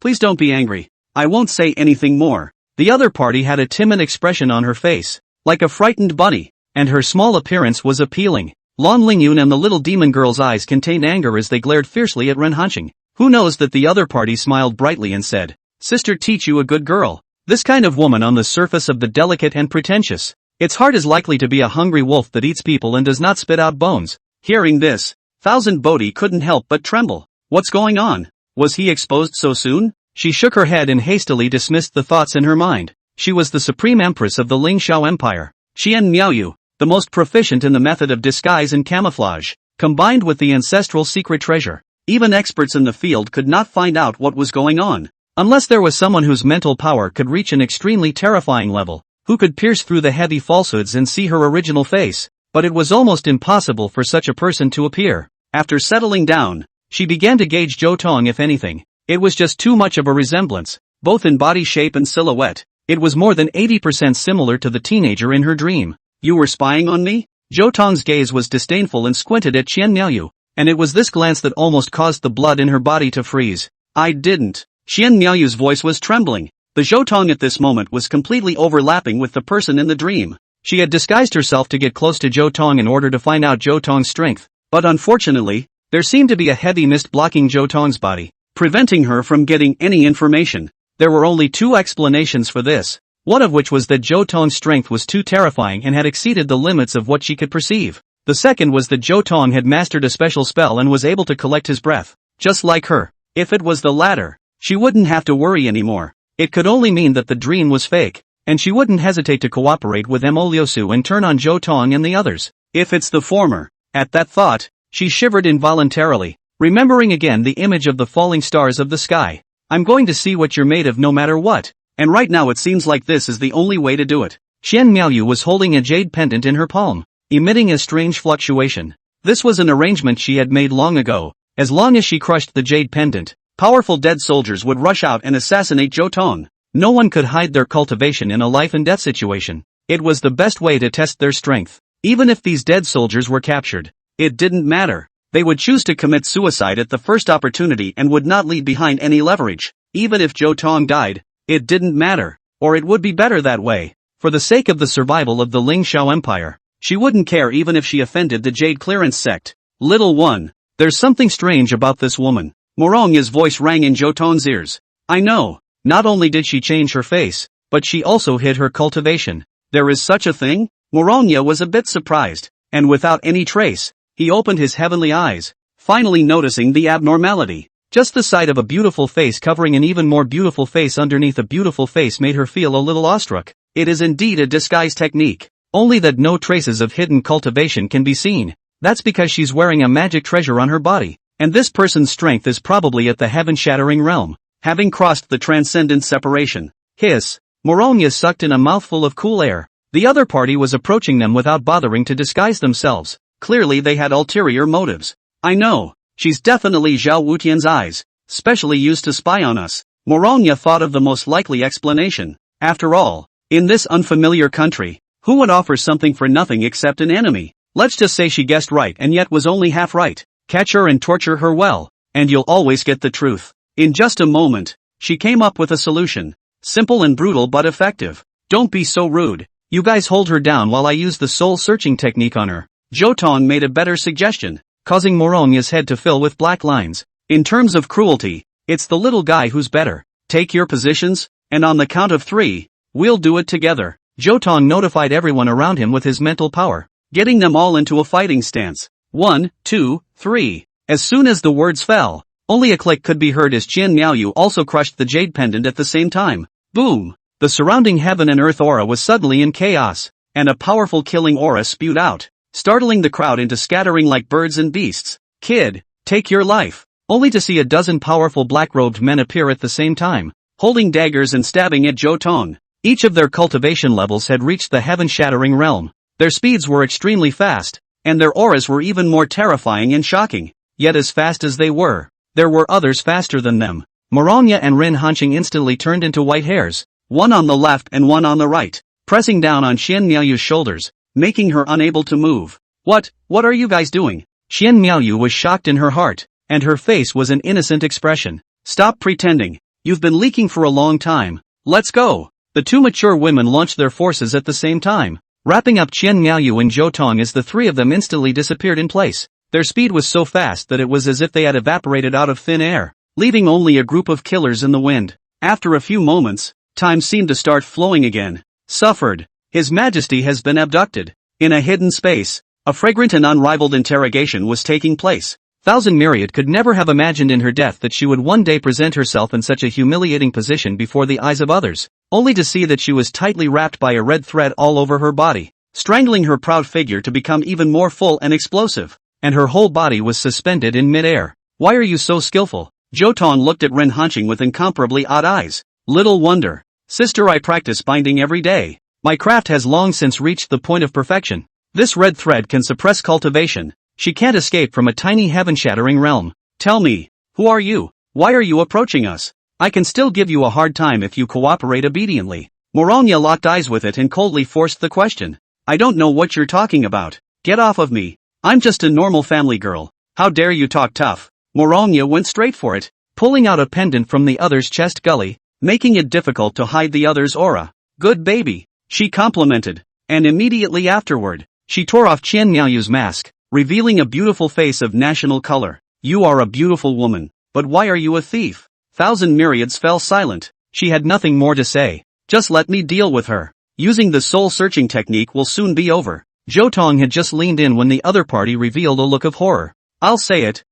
please don't be angry. I won't say anything more. The other party had a timid expression on her face, like a frightened bunny, and her small appearance was appealing. Lan Lingyun and the little demon girl's eyes contained anger as they glared fiercely at Ren Hansing. Who knows that the other party smiled brightly and said, Sister, teach you a good girl. This kind of woman on the surface of the delicate and pretentious. Its heart is likely to be a hungry wolf that eats people and does not spit out bones. Hearing this, Thousand Bodhi couldn't help but tremble. What's going on? Was he exposed so soon? She shook her head and hastily dismissed the thoughts in her mind. She was the supreme empress of the Ling Xiao Empire. Qian Miaoyu, the most proficient in the method of disguise and camouflage, combined with the ancestral secret treasure. Even experts in the field could not find out what was going on. Unless there was someone whose mental power could reach an extremely terrifying level, who could pierce through the heavy falsehoods and see her original face. But it was almost impossible for such a person to appear. After settling down, she began to gauge Zhou Tong if anything. It was just too much of a resemblance, both in body shape and silhouette. It was more than 80% similar to the teenager in her dream. You were spying on me? Zhou Tong's gaze was disdainful and squinted at Qian Miaoyu, and it was this glance that almost caused the blood in her body to freeze. I didn't. Qian Miaoyu's voice was trembling. The Zhou Tong at this moment was completely overlapping with the person in the dream. She had disguised herself to get close to Zhou Tong in order to find out Zhou Tong's strength, but unfortunately, there seemed to be a heavy mist blocking Zhou Tong's body, preventing her from getting any information. There were only two explanations for this, one of which was that Zhou Tong's strength was too terrifying and had exceeded the limits of what she could perceive. The second was that Zhou Tong had mastered a special spell and was able to collect his breath, just like her. If it was the latter, she wouldn't have to worry anymore. It could only mean that the dream was fake, and she wouldn't hesitate to cooperate with Mo Liusu and turn on Zhou Tong and the others. If it's the former, at that thought, she shivered involuntarily, remembering again the image of the falling stars of the sky. I'm going to see what you're made of no matter what, and right now it seems like this is the only way to do it. Qian Miaoyu was holding a jade pendant in her palm, emitting a strange fluctuation. This was an arrangement she had made long ago. As long as she crushed the jade pendant, powerful dead soldiers would rush out and assassinate Zhou Tong. No one could hide their cultivation in a life-and-death situation. It was the best way to test their strength. Even if these dead soldiers were captured, it didn't matter. They would choose to commit suicide at the first opportunity and would not leave behind any leverage. Even if Zhou Tong died, it didn't matter, or it would be better that way. For the sake of the survival of the Ling Xiao Empire, she wouldn't care even if she offended the Jade Clearance sect. Little one, there's something strange about this woman. Morongya's voice rang in Zhou Tong's ears. I know. Not only did she change her face, but she also hid her cultivation. There is such a thing? Morongya was a bit surprised, and without any trace, he opened his heavenly eyes, finally noticing the abnormality. Just the sight of a beautiful face covering an even more beautiful face underneath a beautiful face made her feel a little awestruck. It is indeed a disguise technique, only that no traces of hidden cultivation can be seen. That's because she's wearing a magic treasure on her body, and this person's strength is probably at the heaven-shattering realm, having crossed the transcendent separation. Hiss. Morongya sucked in a mouthful of cool air. The other party was approaching them without bothering to disguise themselves. Clearly they had ulterior motives. I know. She's definitely Zhao Wutian's eyes, specially used to spy on us. Morongya thought of the most likely explanation. After all, in this unfamiliar country, who would offer something for nothing except an enemy? Let's just say she guessed right and yet was only half right. Catch her and torture her well, and you'll always get the truth. In just a moment, she came up with a solution. Simple and brutal but effective. Don't be so rude. You guys hold her down while I use the soul-searching technique on her. Zhou Tong made a better suggestion, causing Morongya's head to fill with black lines. In terms of cruelty, it's the little guy who's better. Take your positions, and on the count of 3, we'll do it together. Zhou Tong notified everyone around him with his mental power, getting them all into a fighting stance. 1, 2, 3. As soon as the words fell, only a click could be heard as Qian Miaoyu also crushed the jade pendant at the same time. Boom! The surrounding heaven and earth aura was suddenly in chaos, and a powerful killing aura spewed out, startling the crowd into scattering like birds and beasts. Kid, take your life. Only to see a dozen powerful black-robed men appear at the same time, holding daggers and stabbing at Zhou Tong. Each of their cultivation levels had reached the heaven-shattering realm. Their speeds were extremely fast, and their auras were even more terrifying and shocking. Yet as fast as they were, there were others faster than them. Morongya and Ren Hanqing instantly turned into white hairs, one on the left and one on the right. Pressing down on Qian Miaoyu's shoulders, making her unable to move. What are you guys doing? Qian Miaoyu was shocked in her heart, and her face was an innocent expression. Stop pretending. You've been leaking for a long time. Let's go. The two mature women launched their forces at the same time, wrapping up Qian Miaoyu and Zhou Tong as the three of them instantly disappeared in place. Their speed was so fast that it was as if they had evaporated out of thin air, leaving only a group of killers in the wind. After a few moments, time seemed to start flowing again. Suffered. His Majesty has been abducted. In a hidden space, a fragrant and unrivaled interrogation was taking place. Thousand Myriad could never have imagined in her death that she would one day present herself in such a humiliating position before the eyes of others, only to see that she was tightly wrapped by a red thread all over her body, strangling her proud figure to become even more full and explosive, and her whole body was suspended in mid-air. Why are you so skillful? Zhou Tong looked at Ren Hanqing with incomparably odd eyes. Little wonder. Sister, I practice binding every day. My craft has long since reached the point of perfection. This red thread can suppress cultivation. She can't escape from a tiny heaven-shattering realm. Tell me, who are you? Why are you approaching us? I can still give you a hard time if you cooperate obediently. Morongya locked eyes with it and coldly forced the question. I don't know what you're talking about. Get off of me. I'm just a normal family girl. How dare you talk tough? Morongya went straight for it, pulling out a pendant from the other's chest gully, making it difficult to hide the other's aura. Good baby, she complimented. And immediately afterward, she tore off Qian Miaoyu's mask, revealing a beautiful face of national color. You are a beautiful woman, but why are you a thief? Thousand Myriads fell silent. She had nothing more to say. Just let me deal with her. Using the soul-searching technique will soon be over. Zhou Tong had just leaned in when the other party revealed a look of horror. I'll say it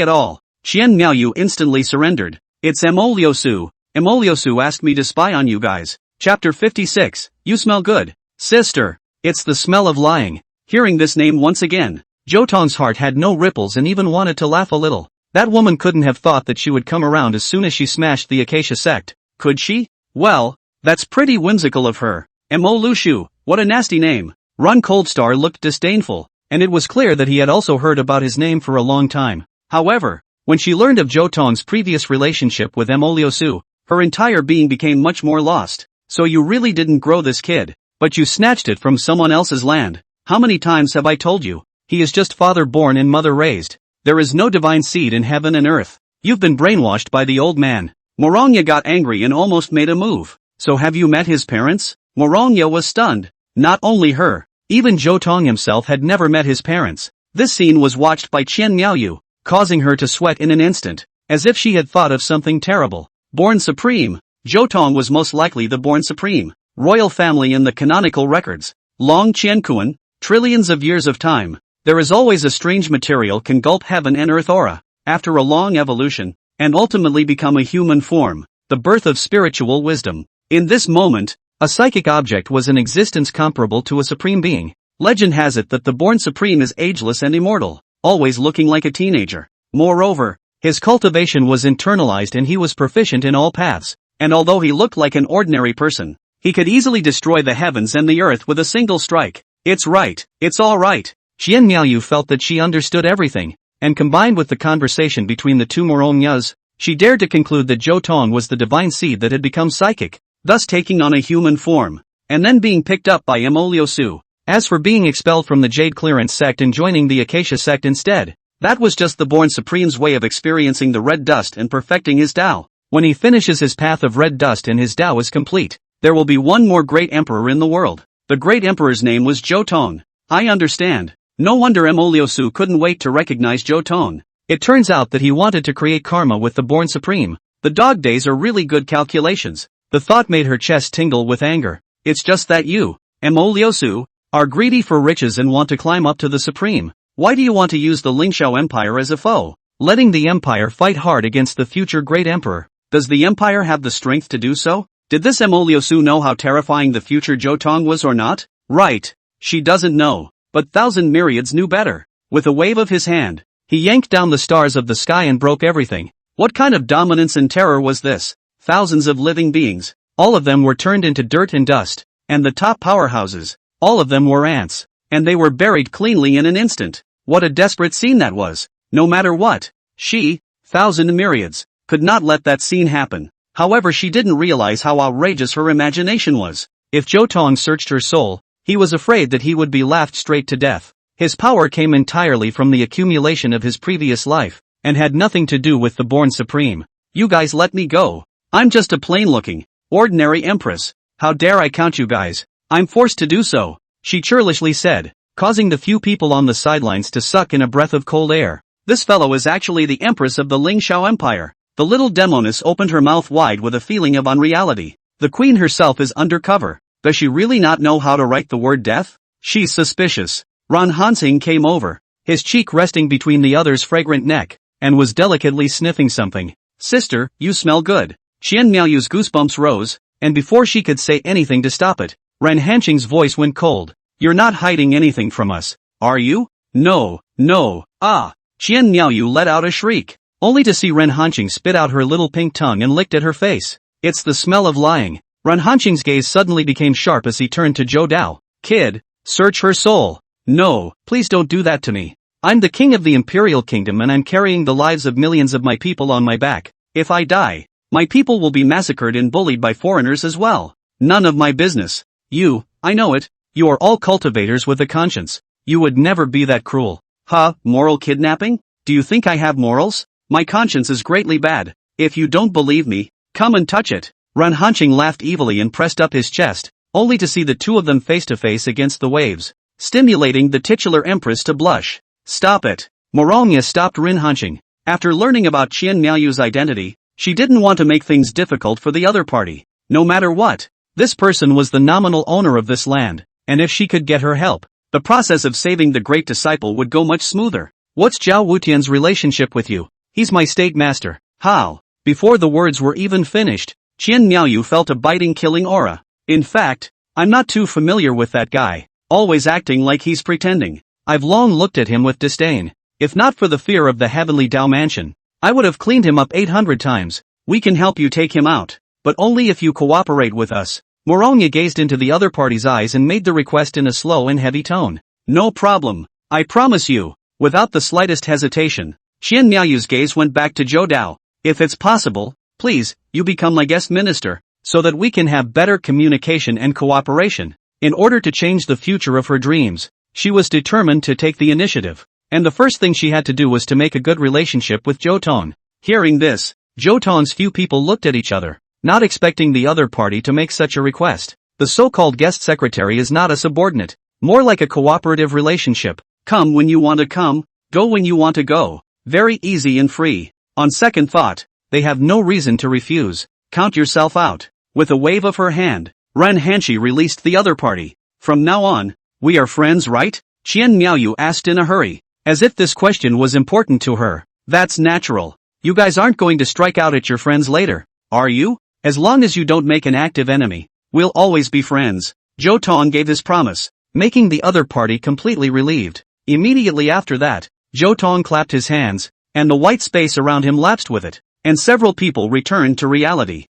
all. Qian Miaoyu instantly surrendered. It's Emoliosu. Emoliosu asked me to spy on you guys. Chapter 56. You smell good. Sister. It's the smell of lying. Hearing this name once again, Zhou Tong's heart had no ripples and even wanted to laugh a little. That woman couldn't have thought that she would come around as soon as she smashed the Acacia sect, could she? Well, that's pretty whimsical of her. Emoliosu, what a nasty name. Ron Coldstar looked disdainful, and it was clear that he had also heard about his name for a long time. However, when she learned of Zhou Tong's previous relationship with Emoliosu, her entire being became much more lost. So you really didn't grow this kid, but you snatched it from someone else's land. How many times have I told you? He is just father born and mother raised. There is no divine seed in heaven and earth. You've been brainwashed by the old man. Morongya got angry and almost made a move. So have you met his parents? Morongya was stunned. Not only her, even Zhou Tong himself had never met his parents. This scene was watched by Qian Miaoyu, causing her to sweat in an instant, as if she had thought of something terrible. Born Supreme. Zhou Tong was most likely the Born Supreme, royal family in the canonical records. Long Qiankuan, trillions of years of time. There is always a strange material can gulp heaven and earth aura, after a long evolution, and ultimately become a human form, the birth of spiritual wisdom. In this moment, a psychic object was in existence comparable to a supreme being. Legend has it that the Born Supreme is ageless and immortal, always looking like a teenager. Moreover, his cultivation was internalized and he was proficient in all paths, and although he looked like an ordinary person, he could easily destroy the heavens and the earth with a single strike. It's right, it's all right. Qian Miaoyu felt that she understood everything, and combined with the conversation between the two Morongyas, she dared to conclude that Zhou Tong was the divine seed that had become psychic, thus taking on a human form, and then being picked up by Emoliosu. As for being expelled from the Jade Clearance sect and joining the Acacia sect instead, that was just the Born Supreme's way of experiencing the red dust and perfecting his Tao. When he finishes his path of red dust and his Tao is complete, there will be one more great emperor in the world. The great emperor's name was Zhou Tong. I understand. No wonder Emoliosu couldn't wait to recognize Zhou Tong. It turns out that he wanted to create karma with the Born Supreme. The dog days are really good calculations. The thought made her chest tingle with anger. It's just that you, Emoliosu, are greedy for riches and want to climb up to the Supreme. Why do you want to use the Lingxiao Empire as a foe, letting the Empire fight hard against the future great emperor? Does the Empire have the strength to do so? Did this Emoliosu know how terrifying the future Zhou Tong was or not? Right, she doesn't know. But Thousand Myriads knew better. With a wave of his hand, he yanked down the stars of the sky and broke everything. What kind of dominance and terror was this? Thousands of living beings, all of them were turned into dirt and dust, and the top powerhouses, all of them were ants, and they were buried cleanly in an instant. What a desperate scene that was. No matter what, she, Thousand Myriads, could not let that scene happen. However, she didn't realize how outrageous her imagination was. If Zhou Tong searched her soul, He was afraid that he would be laughed straight to death. His power came entirely from the accumulation of his previous life, and had nothing to do with the born supreme. You guys let me go. I'm just a plain-looking, ordinary empress. How dare I count you guys? I'm forced to do so, she churlishly said, causing the few people on the sidelines to suck in a breath of cold air. This fellow is actually the empress of the Ling Shao Empire. The little demoness opened her mouth wide with a feeling of unreality. The queen herself is undercover. Does she really not know how to write the word death? She's suspicious. Ran Hansing came over, his cheek resting between the other's fragrant neck, and was delicately sniffing something. Sister, you smell good. Qian Miaoyu's goosebumps rose, and before she could say anything to stop it, Ran Hanqing's voice went cold. You're not hiding anything from us, are you? No, no, ah! Qian Miaoyu let out a shriek, only to see Ren Hanqing spit out her little pink tongue and licked at her face. It's the smell of lying. Ren Hanqing's gaze suddenly became sharp as he turned to Zhou Dao. Kid, search her soul. No, please don't do that to me. I'm the king of the Imperial Kingdom and I'm carrying the lives of millions of my people on my back. If I die, my people will be massacred and bullied by foreigners as well. None of my business. I know it. You are all cultivators with a conscience. You would never be that cruel. Huh, moral kidnapping? Do you think I have morals? My conscience is greatly bad. If you don't believe me, come and touch it. Ran Hanqing laughed evilly and pressed up his chest, only to see the two of them face to face against the waves, stimulating the titular empress to blush. Stop it. Morongya stopped Rin Hanqing. After learning about Qian Miaoyu's identity, she didn't want to make things difficult for the other party. No matter what, this person was the nominal owner of this land, and if she could get her help, the process of saving the great disciple would go much smoother. What's Zhao Wutian's relationship with you? He's my state master. How? Before the words were even finished, Qian Miaoyu felt a biting killing aura. In fact, I'm not too familiar with that guy, always acting like he's pretending. I've long looked at him with disdain. If not for the fear of the heavenly Dao mansion, I would have cleaned him up 800 times. We can help you take him out, but only if you cooperate with us. Morongya gazed into the other party's eyes and made the request in a slow and heavy tone. No problem. I promise you. Without the slightest hesitation, Qian Miaoyu's gaze went back to Zhou Dao. If it's possible, please, you become my guest minister, so that we can have better communication and cooperation. In order to change the future of her dreams, she was determined to take the initiative, and the first thing she had to do was to make a good relationship with Zhou Tong. Hearing this, Zhou Tong's few people looked at each other, not expecting the other party to make such a request. The so-called guest secretary is not a subordinate, more like a cooperative relationship. Come when you want to come, go when you want to go. Very easy and free. On second thought, they have no reason to refuse. Count yourself out. With a wave of her hand, Ran Hanqi released the other party. From now on, we are friends, right? Qian Miaoyu asked in a hurry, as if this question was important to her. That's natural. You guys aren't going to strike out at your friends later, are you? As long as you don't make an active enemy, we'll always be friends. Zhou Tong gave his promise, making the other party completely relieved. Immediately after that, Zhou Tong clapped his hands, and the white space around him lapsed with it, and several people returned to reality.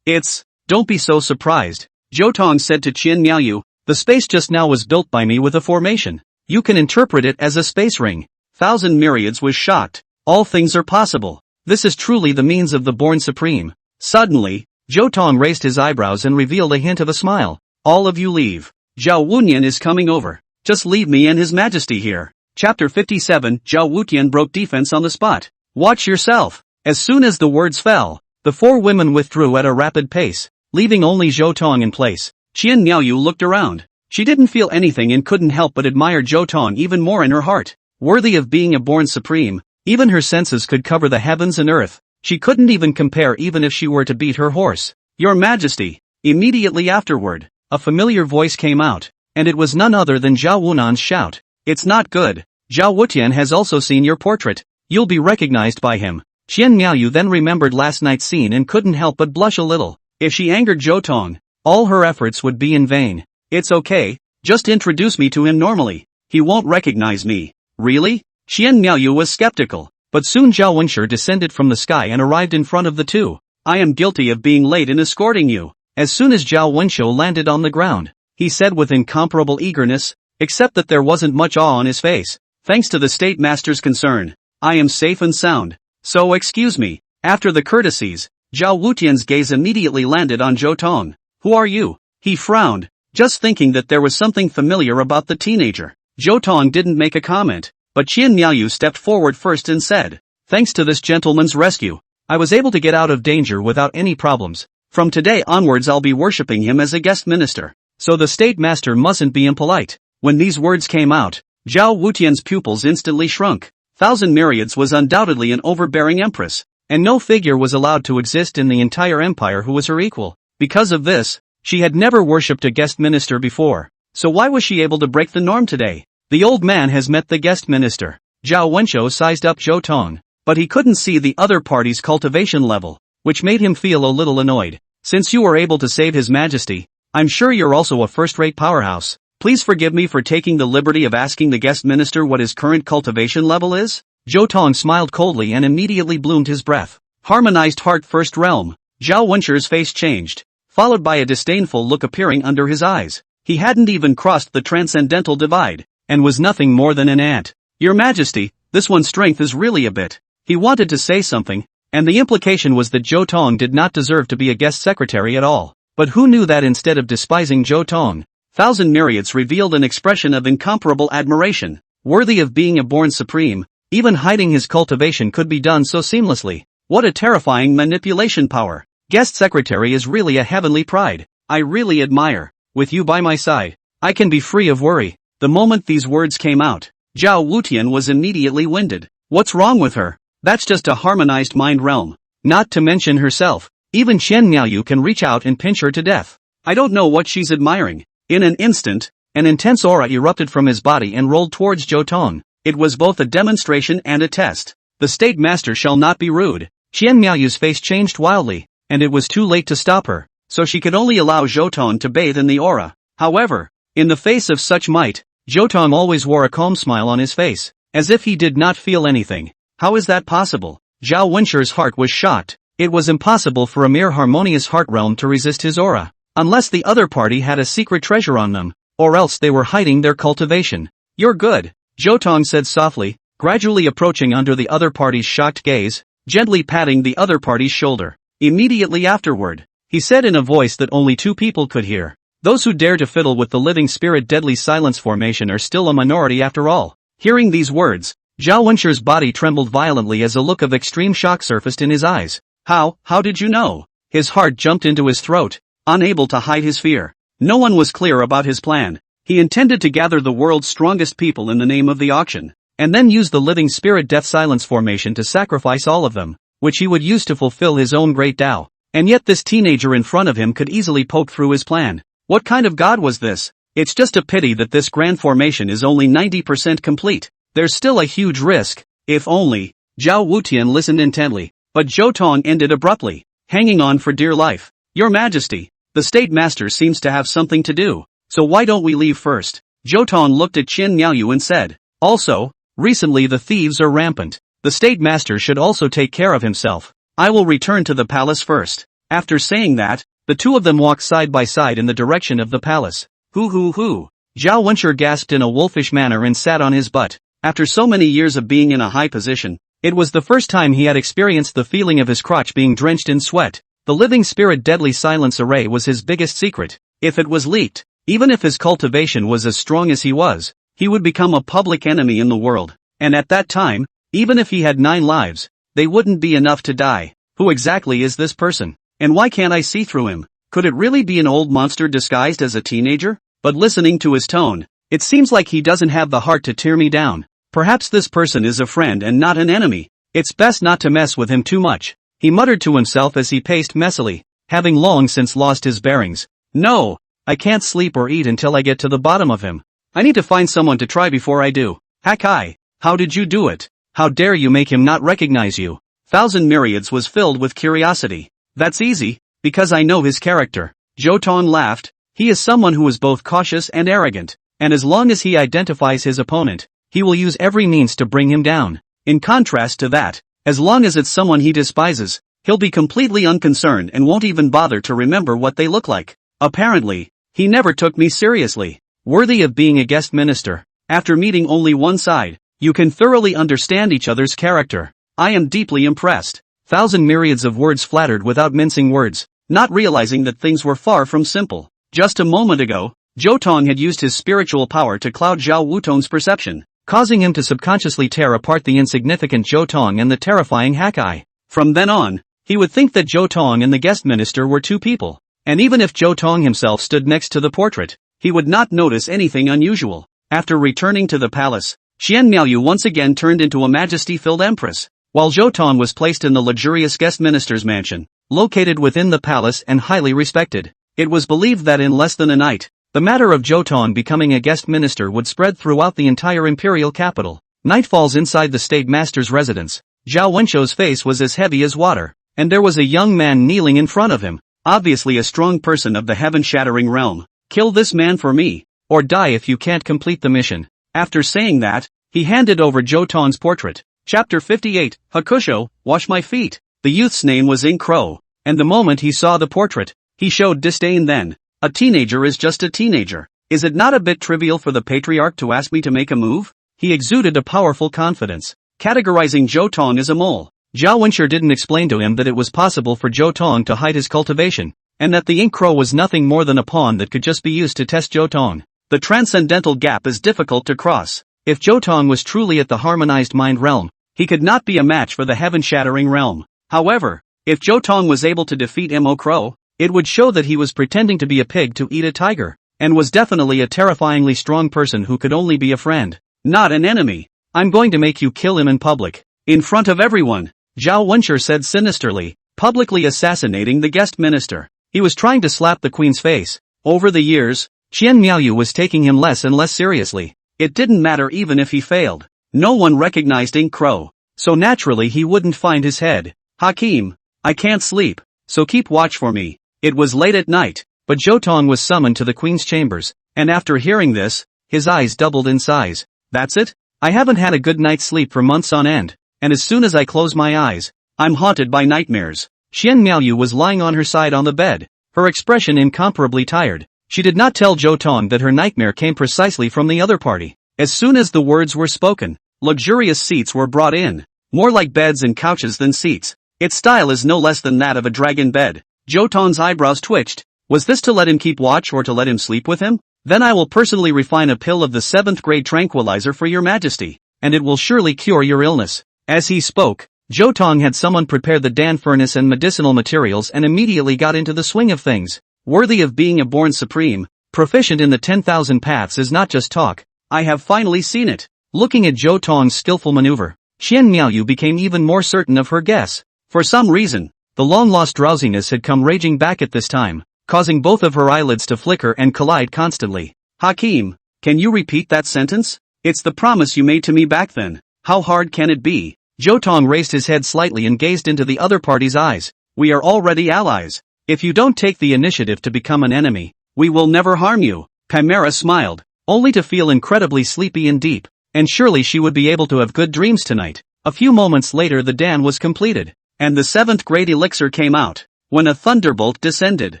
Don't be so surprised, Zhou Tong said to Qian Miaoyu. The space just now was built by me with a formation. You can interpret it as a space ring. Thousand Myriads was shocked. All things are possible. This is truly the means of the born supreme. Suddenly, Zhou Tong raised his eyebrows and revealed a hint of a smile. All of you leave. Zhao Wutian is coming over. Just leave me and his majesty here. Chapter 57. Zhao Wutian broke defense on the spot. Watch yourself. As soon as the words fell, the four women withdrew at a rapid pace, leaving only Zhou Tong in place. Qian Miaoyu looked around. She didn't feel anything and couldn't help but admire Zhou Tong even more in her heart. Worthy of being a born supreme, even her senses could cover the heavens and earth. She couldn't even compare even if she were to beat her horse. Your Majesty. Immediately afterward, a familiar voice came out, and it was none other than Zhao Wunan's shout. It's not good. Zhao Wutian has also seen your portrait. You'll be recognized by him. Qian Miaoyu then remembered last night's scene and couldn't help but blush a little. If she angered Zhou Tong, all her efforts would be in vain. It's okay, just introduce me to him normally. He won't recognize me. Really? Qian Miaoyu was skeptical, but soon Zhao Wenshi descended from the sky and arrived in front of the two. I am guilty of being late in escorting you. As soon as Zhao Wenshi landed on the ground, he said with incomparable eagerness, except that there wasn't much awe on his face. Thanks to the state master's concern, I am safe and sound. So excuse me. After the courtesies, Zhao Wutian's gaze immediately landed on Zhou Tong. Who are you? He frowned. just thinking that there was something familiar about the teenager. Zhou Tong didn't make a comment, but Qian Miaoyu stepped forward first and said, "Thanks to this gentleman's rescue, I was able to get out of danger without any problems. From today onwards I'll be worshipping him as a guest minister. So the state master mustn't be impolite." When these words came out, Zhao Wutian's pupils instantly shrunk. Thousand Myriads was undoubtedly an overbearing empress, and no figure was allowed to exist in the entire empire who was her equal. Because of this, she had never worshipped a guest minister before. So why was she able to break the norm today? The old man has met the guest minister. Zhao Wenshou sized up Zhou Tong, but he couldn't see the other party's cultivation level, which made him feel a little annoyed. "Since you were able to save His Majesty, I'm sure you're also a first-rate powerhouse. Please forgive me for taking the liberty of asking the guest minister what his current cultivation level is?" Zhou Tong smiled coldly and immediately bloomed his breath. Harmonized heart first realm. Zhao Wenshu's face changed, followed by a disdainful look appearing under his eyes. He hadn't even crossed the transcendental divide, and was nothing more than an ant. "Your Majesty, this one's strength is really a bit." He wanted to say something, and the implication was that Zhou Tong did not deserve to be a guest secretary at all. But who knew that instead of despising Zhou Tong, Thousand Myriads revealed an expression of incomparable admiration, worthy of being a born supreme. Even hiding his cultivation could be done so seamlessly. What a terrifying manipulation power. Guest secretary is really a heavenly pride. I really admire. With you by my side, I can be free of worry. The moment these words came out, Zhao Wutian was immediately winded. What's wrong with her? That's just a harmonized mind realm. Not to mention herself. Even Qian Miaoyu can reach out and pinch her to death. I don't know what she's admiring. In an instant, an intense aura erupted from his body and rolled towards Zhou Tong. It was both a demonstration and a test. The state master shall not be rude. Qian Miaoyu's face changed wildly, and it was too late to stop her, so she could only allow Zhou Tong to bathe in the aura. However, in the face of such might, Zhou Tong always wore a calm smile on his face, as if he did not feel anything. How is that possible? Zhao Wenshu's heart was shocked. It was impossible for a mere harmonious heart realm to resist his aura, unless the other party had a secret treasure on them, or else they were hiding their cultivation. "You're good," Zhou Tong said softly, gradually approaching under the other party's shocked gaze, gently patting the other party's shoulder. Immediately afterward, he said in a voice that only two people could hear, "Those who dare to fiddle with the living spirit deadly silence formation are still a minority after all." Hearing these words, Zhao Wenshu's body trembled violently as a look of extreme shock surfaced in his eyes. How did you know?" His heart jumped into his throat, unable to hide his fear. No one was clear about his plan. He intended to gather the world's strongest people in the name of the auction, and then use the living spirit death silence formation to sacrifice all of them, which he would use to fulfill his own great Tao. And yet this teenager in front of him could easily poke through his plan. What kind of god was this? It's just a pity that this grand formation is only 90% complete. There's still a huge risk. If only. Zhao Wutian listened intently, but Zhou Tong ended abruptly, hanging on for dear life. "Your Majesty, the state master seems to have something to do, so why don't we leave first?" Zhou Tong looked at Qian Miaoyu and said, "Also, recently the thieves are rampant. The state master should also take care of himself. I will return to the palace first." After saying that, the two of them walked side by side in the direction of the palace. Hoo. Zhao Wenshu gasped in a wolfish manner and sat on his butt. After so many years of being in a high position, it was the first time he had experienced the feeling of his crotch being drenched in sweat. The living spirit deadly silence array was his biggest secret. If it was leaked, even if his cultivation was as strong as he was, he would become a public enemy in the world. And at that time, even if he had 9 lives, they wouldn't be enough to die. Who exactly is this person? And why can't I see through him? Could it really be an old monster disguised as a teenager? But listening to his tone, it seems like he doesn't have the heart to tear me down. Perhaps this person is a friend and not an enemy. It's best not to mess with him too much, he muttered to himself as he paced messily, having long since lost his bearings. No, I can't sleep or eat until I get to the bottom of him. I need to find someone to try before I do. Hakai, how did you do it? How dare you make him not recognize you? Thousand Myriads was filled with curiosity. That's easy, because I know his character. Zhou Tong laughed. He is someone who is both cautious and arrogant, and as long as he identifies his opponent, he will use every means to bring him down. In contrast to that, as long as it's someone he despises, he'll be completely unconcerned and won't even bother to remember what they look like. Apparently, he never took me seriously. Worthy of being a guest minister. After meeting only one side, you can thoroughly understand each other's character. I am deeply impressed. Thousand Myriads of words flattered without mincing words, not realizing that things were far from simple. Just a moment ago, Zhou Tong had used his spiritual power to cloud Zhou Tong's perception, causing him to subconsciously tear apart the insignificant Zhou Tong and the terrifying Hakai. From then on, he would think that Zhou Tong and the guest minister were two people, and even if Zhou Tong himself stood next to the portrait, he would not notice anything unusual. After returning to the palace, Xian Miaoyu once again turned into a majesty-filled empress, while Zhou Tong was placed in the luxurious guest minister's mansion, located within the palace and highly respected. It was believed that in less than a night, the matter of Zhou Tong becoming a guest minister would spread throughout the entire imperial capital. Night falls inside the state master's residence. Zhao Wenshou's face was as heavy as water, and there was a young man kneeling in front of him, obviously a strong person of the heaven-shattering realm. Kill this man for me, or die if you can't complete the mission. After saying that, he handed over Zhou Tong's portrait. Chapter 58, Hakusho, wash my feet. The youth's name was Ing Crow, and the moment he saw the portrait, he showed disdain then. A teenager is just a teenager. Is it not a bit trivial for the patriarch to ask me to make a move? He exuded a powerful confidence, categorizing Zhou Tong as a mole. Zhao Wenshou didn't explain to him that it was possible for Zhou Tong to hide his cultivation, and that the ink crow was nothing more than a pawn that could just be used to test Zhou Tong. The transcendental gap is difficult to cross. If Zhou Tong was truly at the harmonized mind realm, he could not be a match for the heaven-shattering realm. However, if Zhou Tong was able to defeat Mo Crow, it would show that he was pretending to be a pig to eat a tiger, and was definitely a terrifyingly strong person who could only be a friend, not an enemy. I'm going to make you kill him in public, in front of everyone, Zhao Wenshou said sinisterly, publicly assassinating the guest minister. He was trying to slap the queen's face. Over the years, Qian Miaoyu was taking him less and less seriously. It didn't matter even if he failed. No one recognized Ink Crow, so naturally he wouldn't find his head. Hakim, I can't sleep, so keep watch for me. It was late at night, but Zhou Tong was summoned to the queen's chambers, and after hearing this, his eyes doubled in size. That's it? I haven't had a good night's sleep for months on end, and as soon as I close my eyes, I'm haunted by nightmares. Xian Miaoyu was lying on her side on the bed, her expression incomparably tired. She did not tell Zhou Tong that her nightmare came precisely from the other party. As soon as the words were spoken, luxurious seats were brought in, more like beds and couches than seats. Its style is no less than that of a dragon bed. Zhou Tong's eyebrows twitched. Was this to let him keep watch or to let him sleep with him? Then I will personally refine a pill of the 7th grade tranquilizer for your majesty, and it will surely cure your illness. As he spoke, Zhou Tong had someone prepare the Dan furnace and medicinal materials and immediately got into the swing of things. Worthy of being a born supreme, proficient in the 10,000 paths is not just talk. I have finally seen it. Looking at Zhou Tong's skillful maneuver, Xian Miaoyu became even more certain of her guess. For some reason, the long-lost drowsiness had come raging back at this time, causing both of her eyelids to flicker and collide constantly. Hakim, can you repeat that sentence? It's the promise you made to me back then. How hard can it be? Zhou Tong raised his head slightly and gazed into the other party's eyes. We are already allies. If you don't take the initiative to become an enemy, we will never harm you. Chimera smiled, only to feel incredibly sleepy and deep, and surely she would be able to have good dreams tonight. A few moments later the Dan was completed, and the 7th grade elixir came out, when a thunderbolt descended.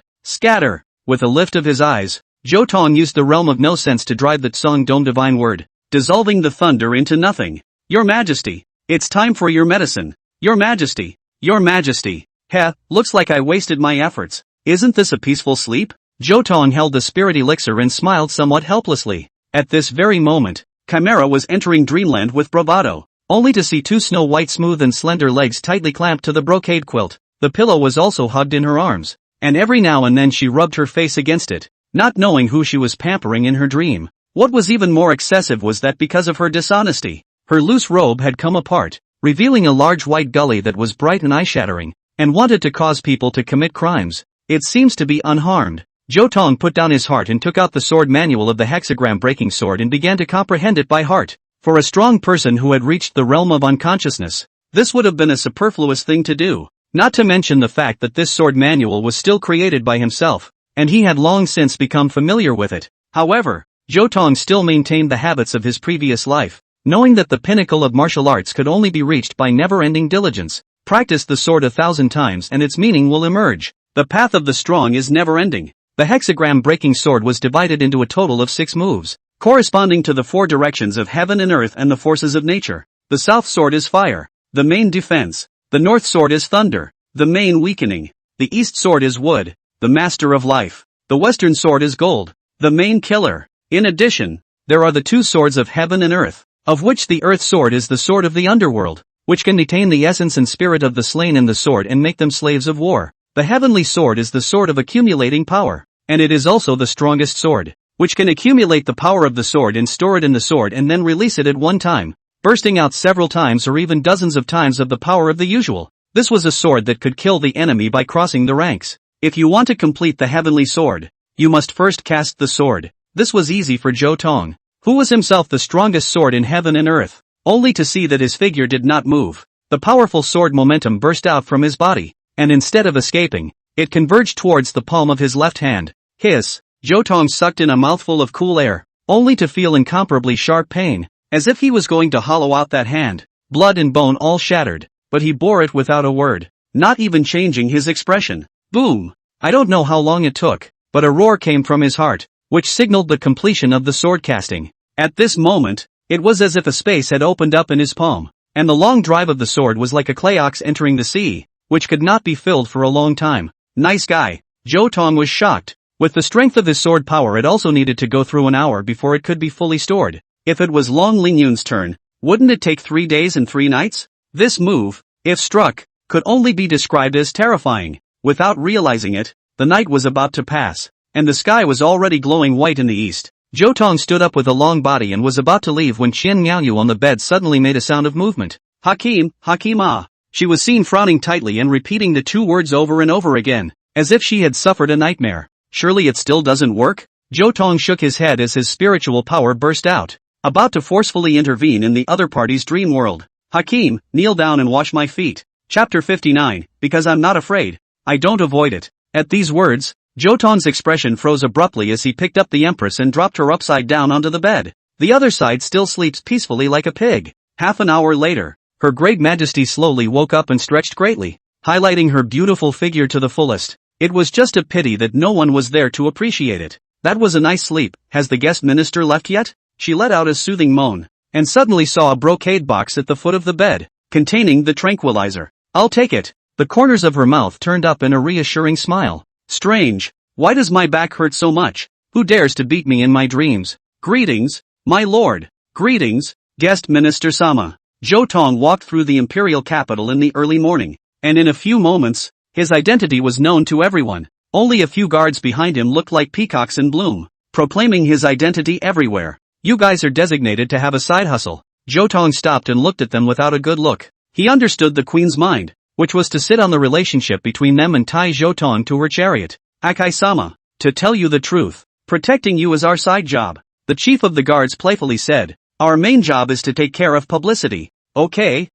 Scatter! With a lift of his eyes, Zhou Tong used the realm of no sense to drive the Tsong Dome divine word, dissolving the thunder into nothing. Your Majesty, it's time for your medicine. Your Majesty, your Majesty. Heh, looks like I wasted my efforts. Isn't this a peaceful sleep? Zhou Tong held the spirit elixir and smiled somewhat helplessly. At this very moment, Chimera was entering dreamland with bravado, only to see two snow-white smooth and slender legs tightly clamped to the brocade quilt. The pillow was also hugged in her arms, and every now and then she rubbed her face against it, not knowing who she was pampering in her dream. What was even more excessive was that because of her dishonesty, her loose robe had come apart, revealing a large white gully that was bright and eye-shattering, and wanted to cause people to commit crimes. It seems to be unharmed. Zhou Tong put down his heart and took out the sword manual of the hexagram breaking sword and began to comprehend it by heart. For a strong person who had reached the realm of unconsciousness, this would have been a superfluous thing to do, not to mention the fact that this sword manual was still created by himself, and he had long since become familiar with it. However, Zhou Tong still maintained the habits of his previous life, knowing that the pinnacle of martial arts could only be reached by never-ending diligence. Practice the sword 1,000 times and its meaning will emerge. The path of the strong is never-ending. The hexagram breaking sword was divided into a total of 6 moves, corresponding to the 4 directions of heaven and earth and the forces of nature. The south sword is fire, the main defense. The north sword is thunder, the main weakening. The east sword is wood, the master of life. The western sword is gold, the main killer. In addition, there are the two swords of heaven and earth, of which the earth sword is the sword of the underworld, which can detain the essence and spirit of the slain in the sword and make them slaves of war. The heavenly sword is the sword of accumulating power, and it is also the strongest sword, which can accumulate the power of the sword and store it in the sword and then release it at one time, bursting out several times or even dozens of times of the power of the usual. This was a sword that could kill the enemy by crossing the ranks. If you want to complete the heavenly sword, you must first cast the sword. This was easy for Zhou Tong, who was himself the strongest sword in heaven and earth, only to see that his figure did not move. The powerful sword momentum burst out from his body, and instead of escaping, it converged towards the palm of his left hand. Hiss! Zhou Tong sucked in a mouthful of cool air, only to feel incomparably sharp pain, as if he was going to hollow out that hand. Blood and bone all shattered, but he bore it without a word, not even changing his expression. Boom! I don't know how long it took, but a roar came from his heart, which signaled the completion of the sword casting. At this moment, it was as if a space had opened up in his palm, and the long drive of the sword was like a clay ox entering the sea, which could not be filled for a long time. Nice guy. Zhou Tong was shocked. With the strength of his sword power, it also needed to go through an hour before it could be fully stored. If it was Long Lingyun's turn, wouldn't it take 3 days and 3 nights? This move, if struck, could only be described as terrifying. Without realizing it, the night was about to pass, and the sky was already glowing white in the east. Zhou Tong stood up with a long body and was about to leave when Qian Miaoyu on the bed suddenly made a sound of movement. Hakim, Hakim ah. She was seen frowning tightly and repeating the 2 words over and over again, as if she had suffered a nightmare. Surely it still doesn't work? Zhou Tong shook his head as his spiritual power burst out, about to forcefully intervene in the other party's dream world. Hakim, kneel down and wash my feet. Chapter 59, because I'm not afraid. I don't avoid it. At these words, Zhou Tong's expression froze abruptly as he picked up the Empress and dropped her upside down onto the bed. The other side still sleeps peacefully like a pig. Half an hour later, Her Great Majesty slowly woke up and stretched greatly, highlighting her beautiful figure to the fullest. It was just a pity that no one was there to appreciate it. That was a nice sleep. Has the guest minister left yet? She let out a soothing moan, and suddenly saw a brocade box at the foot of the bed, containing the tranquilizer. I'll take it. The corners of her mouth turned up in a reassuring smile. Strange. Why does my back hurt so much? Who dares to beat me in my dreams? Greetings, my lord. Greetings, guest minister Sama. Zhou Tong walked through the imperial capital in the early morning, and in a few moments, his identity was known to everyone. Only a few guards behind him looked like peacocks in bloom, proclaiming his identity everywhere. You guys are designated to have a side hustle. Zhou Tong stopped and looked at them without a good look. He understood the queen's mind, which was to sit on the relationship between them and tie Zhou Tong to her chariot. Akai-sama, to tell you the truth, protecting you is our side job. The chief of the guards playfully said. Our main job is to take care of publicity. Okay,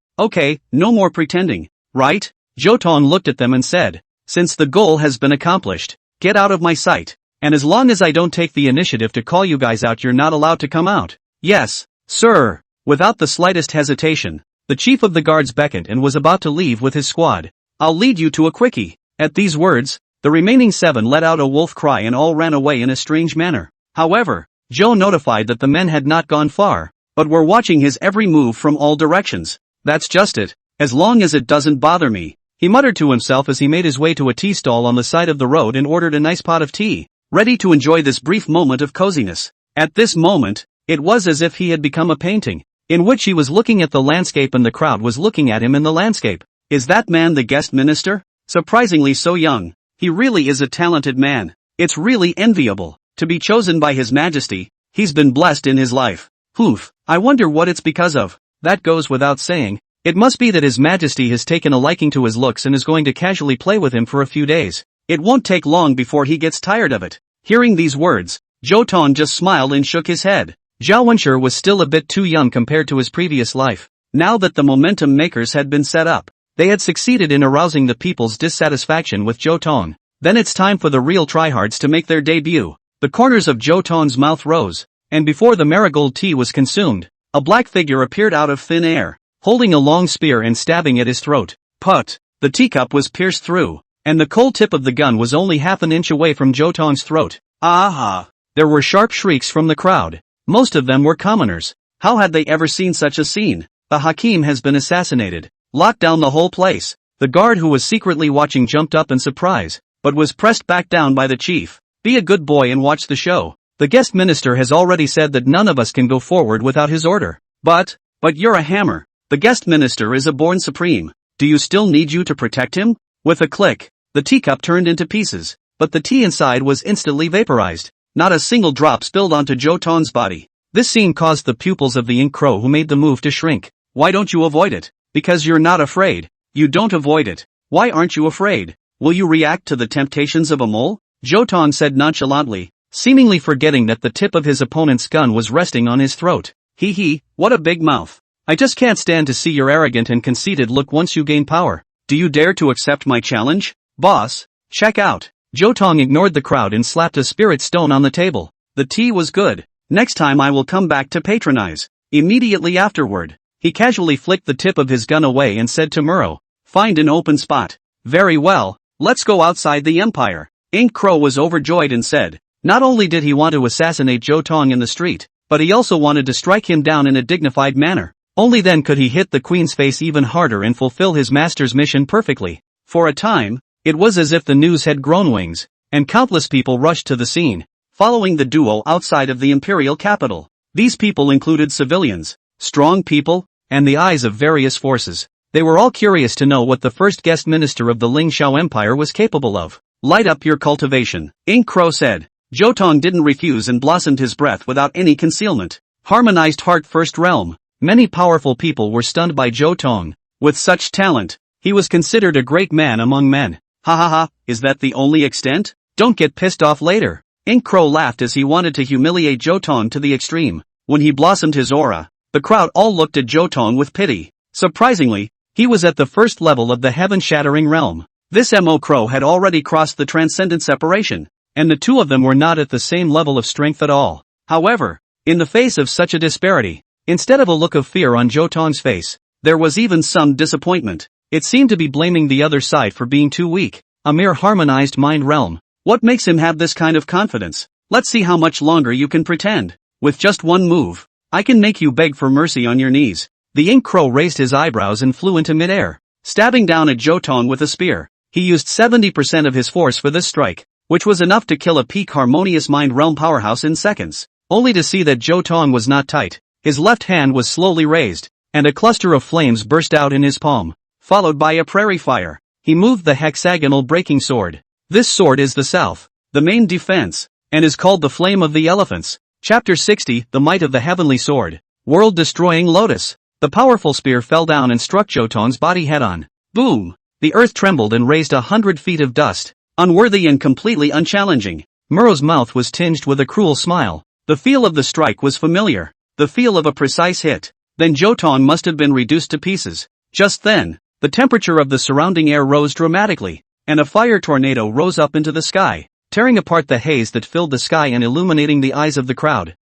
no more pretending, right? Zhou Tong looked at them and said, since the goal has been accomplished, get out of my sight. And as long as I don't take the initiative to call you guys out, you're not allowed to come out. Yes, sir. Without the slightest hesitation, the chief of the guards beckoned and was about to leave with his squad. I'll lead you to a quickie. At these words, the remaining 7 let out a wolf cry and all ran away in a strange manner. However, Zhou notified that the men had not gone far, but were watching his every move from all directions. That's just it. As long as it doesn't bother me, he muttered to himself as he made his way to a tea stall on the side of the road and ordered a nice pot of tea, ready to enjoy this brief moment of coziness. At this moment, it was as if he had become a painting, in which he was looking at the landscape and the crowd was looking at him in the landscape. Is that man the guest minister? Surprisingly so young. He really is a talented man. It's really enviable to be chosen by His Majesty. He's been blessed in his life. Oof, I wonder what it's because of. That goes without saying. It must be that His Majesty has taken a liking to his looks and is going to casually play with him for a few days. It won't take long before he gets tired of it. Hearing these words, Zhou Tong just smiled and shook his head. Zhao Wenshi was still a bit too young compared to his previous life. Now that the momentum makers had been set up, they had succeeded in arousing the people's dissatisfaction with Zhou Tong. Then it's time for the real tryhards to make their debut. The corners of Zhou Tong's mouth rose, and before the marigold tea was consumed, a black figure appeared out of thin air, holding a long spear and stabbing at his throat. Put! The teacup was pierced through, and the cold tip of the gun was only half an inch away from Zhou Tong's throat. Aha! There were sharp shrieks from the crowd. Most of them were commoners. How had they ever seen such a scene? The Hakim has been assassinated. Lock down the whole place. The guard who was secretly watching jumped up in surprise, but was pressed back down by the chief. Be a good boy and watch the show. The guest minister has already said that none of us can go forward without his order. But you're a hammer. The guest minister is a born supreme. Do you still need you to protect him? With a click, the teacup turned into pieces, but the tea inside was instantly vaporized. Not a single drop spilled onto Zhou Tong's body. This scene caused the pupils of the ink crow who made the move to shrink. Why don't you avoid it? Because you're not afraid. You don't avoid it. Why aren't you afraid? Will you react to the temptations of a mole? Zhou Tong said nonchalantly, seemingly forgetting that the tip of his opponent's gun was resting on his throat. Hee, what a big mouth. I just can't stand to see your arrogant and conceited look once you gain power. Do you dare to accept my challenge? Boss, check out. Zhou Tong ignored the crowd and slapped a spirit stone on the table. The tea was good. Next time I will come back to patronize. Immediately afterward, he casually flicked the tip of his gun away and said to Muro, find an open spot. Very well, let's go outside the empire. Ink Crow was overjoyed and said, not only did he want to assassinate Zhou Tong in the street, but he also wanted to strike him down in a dignified manner. Only then could he hit the queen's face even harder and fulfill his master's mission perfectly. For a time, it was as if the news had grown wings, and countless people rushed to the scene, following the duo outside of the imperial capital. These people included civilians, strong people, and the eyes of various forces. They were all curious to know what the first guest minister of the Ling Shao Empire was capable of. Light up your cultivation, Ink Crow said. Zhou Tong didn't refuse and blossomed his breath without any concealment. Harmonized heart first realm. Many powerful people were stunned by Zhou Tong. With such talent, he was considered a great man among men. Ha, is that the only extent? Don't get pissed off later. Ink Crow laughed as he wanted to humiliate Zhou Tong to the extreme. When he blossomed his aura, the crowd all looked at Zhou Tong with pity. Surprisingly, he was at the first level of the heaven-shattering realm. This Mo Crow had already crossed the transcendent separation, and the two of them were not at the same level of strength at all. However, in the face of such a disparity, instead of a look of fear on Zhou Tong's face, there was even some disappointment. It seemed to be blaming the other side for being too weak, a mere harmonized mind realm. What makes him have this kind of confidence? Let's see how much longer you can pretend. With just one move, I can make you beg for mercy on your knees. The Ink Crow raised his eyebrows and flew into midair, stabbing down at Zhou Tong with a spear. He used 70% of his force for this strike, which was enough to kill a peak harmonious mind realm powerhouse in seconds. Only to see that Zhou Tong was not tight. His left hand was slowly raised, and a cluster of flames burst out in his palm, followed by a prairie fire. He moved the hexagonal breaking sword. This sword is the South, the main defense, and is called the Flame of the Elephants. Chapter 60, The Might of the Heavenly Sword. World-destroying Lotus. The powerful spear fell down and struck Zhou Tong's body head-on. Boom! The earth trembled and raised 100 feet of dust, unworthy and completely unchallenging. Muro's mouth was tinged with a cruel smile. The feel of the strike was familiar, the feel of a precise hit. Then Zhou Tong must have been reduced to pieces. Just then, the temperature of the surrounding air rose dramatically, and a fire tornado rose up into the sky, tearing apart the haze that filled the sky and illuminating the eyes of the crowd.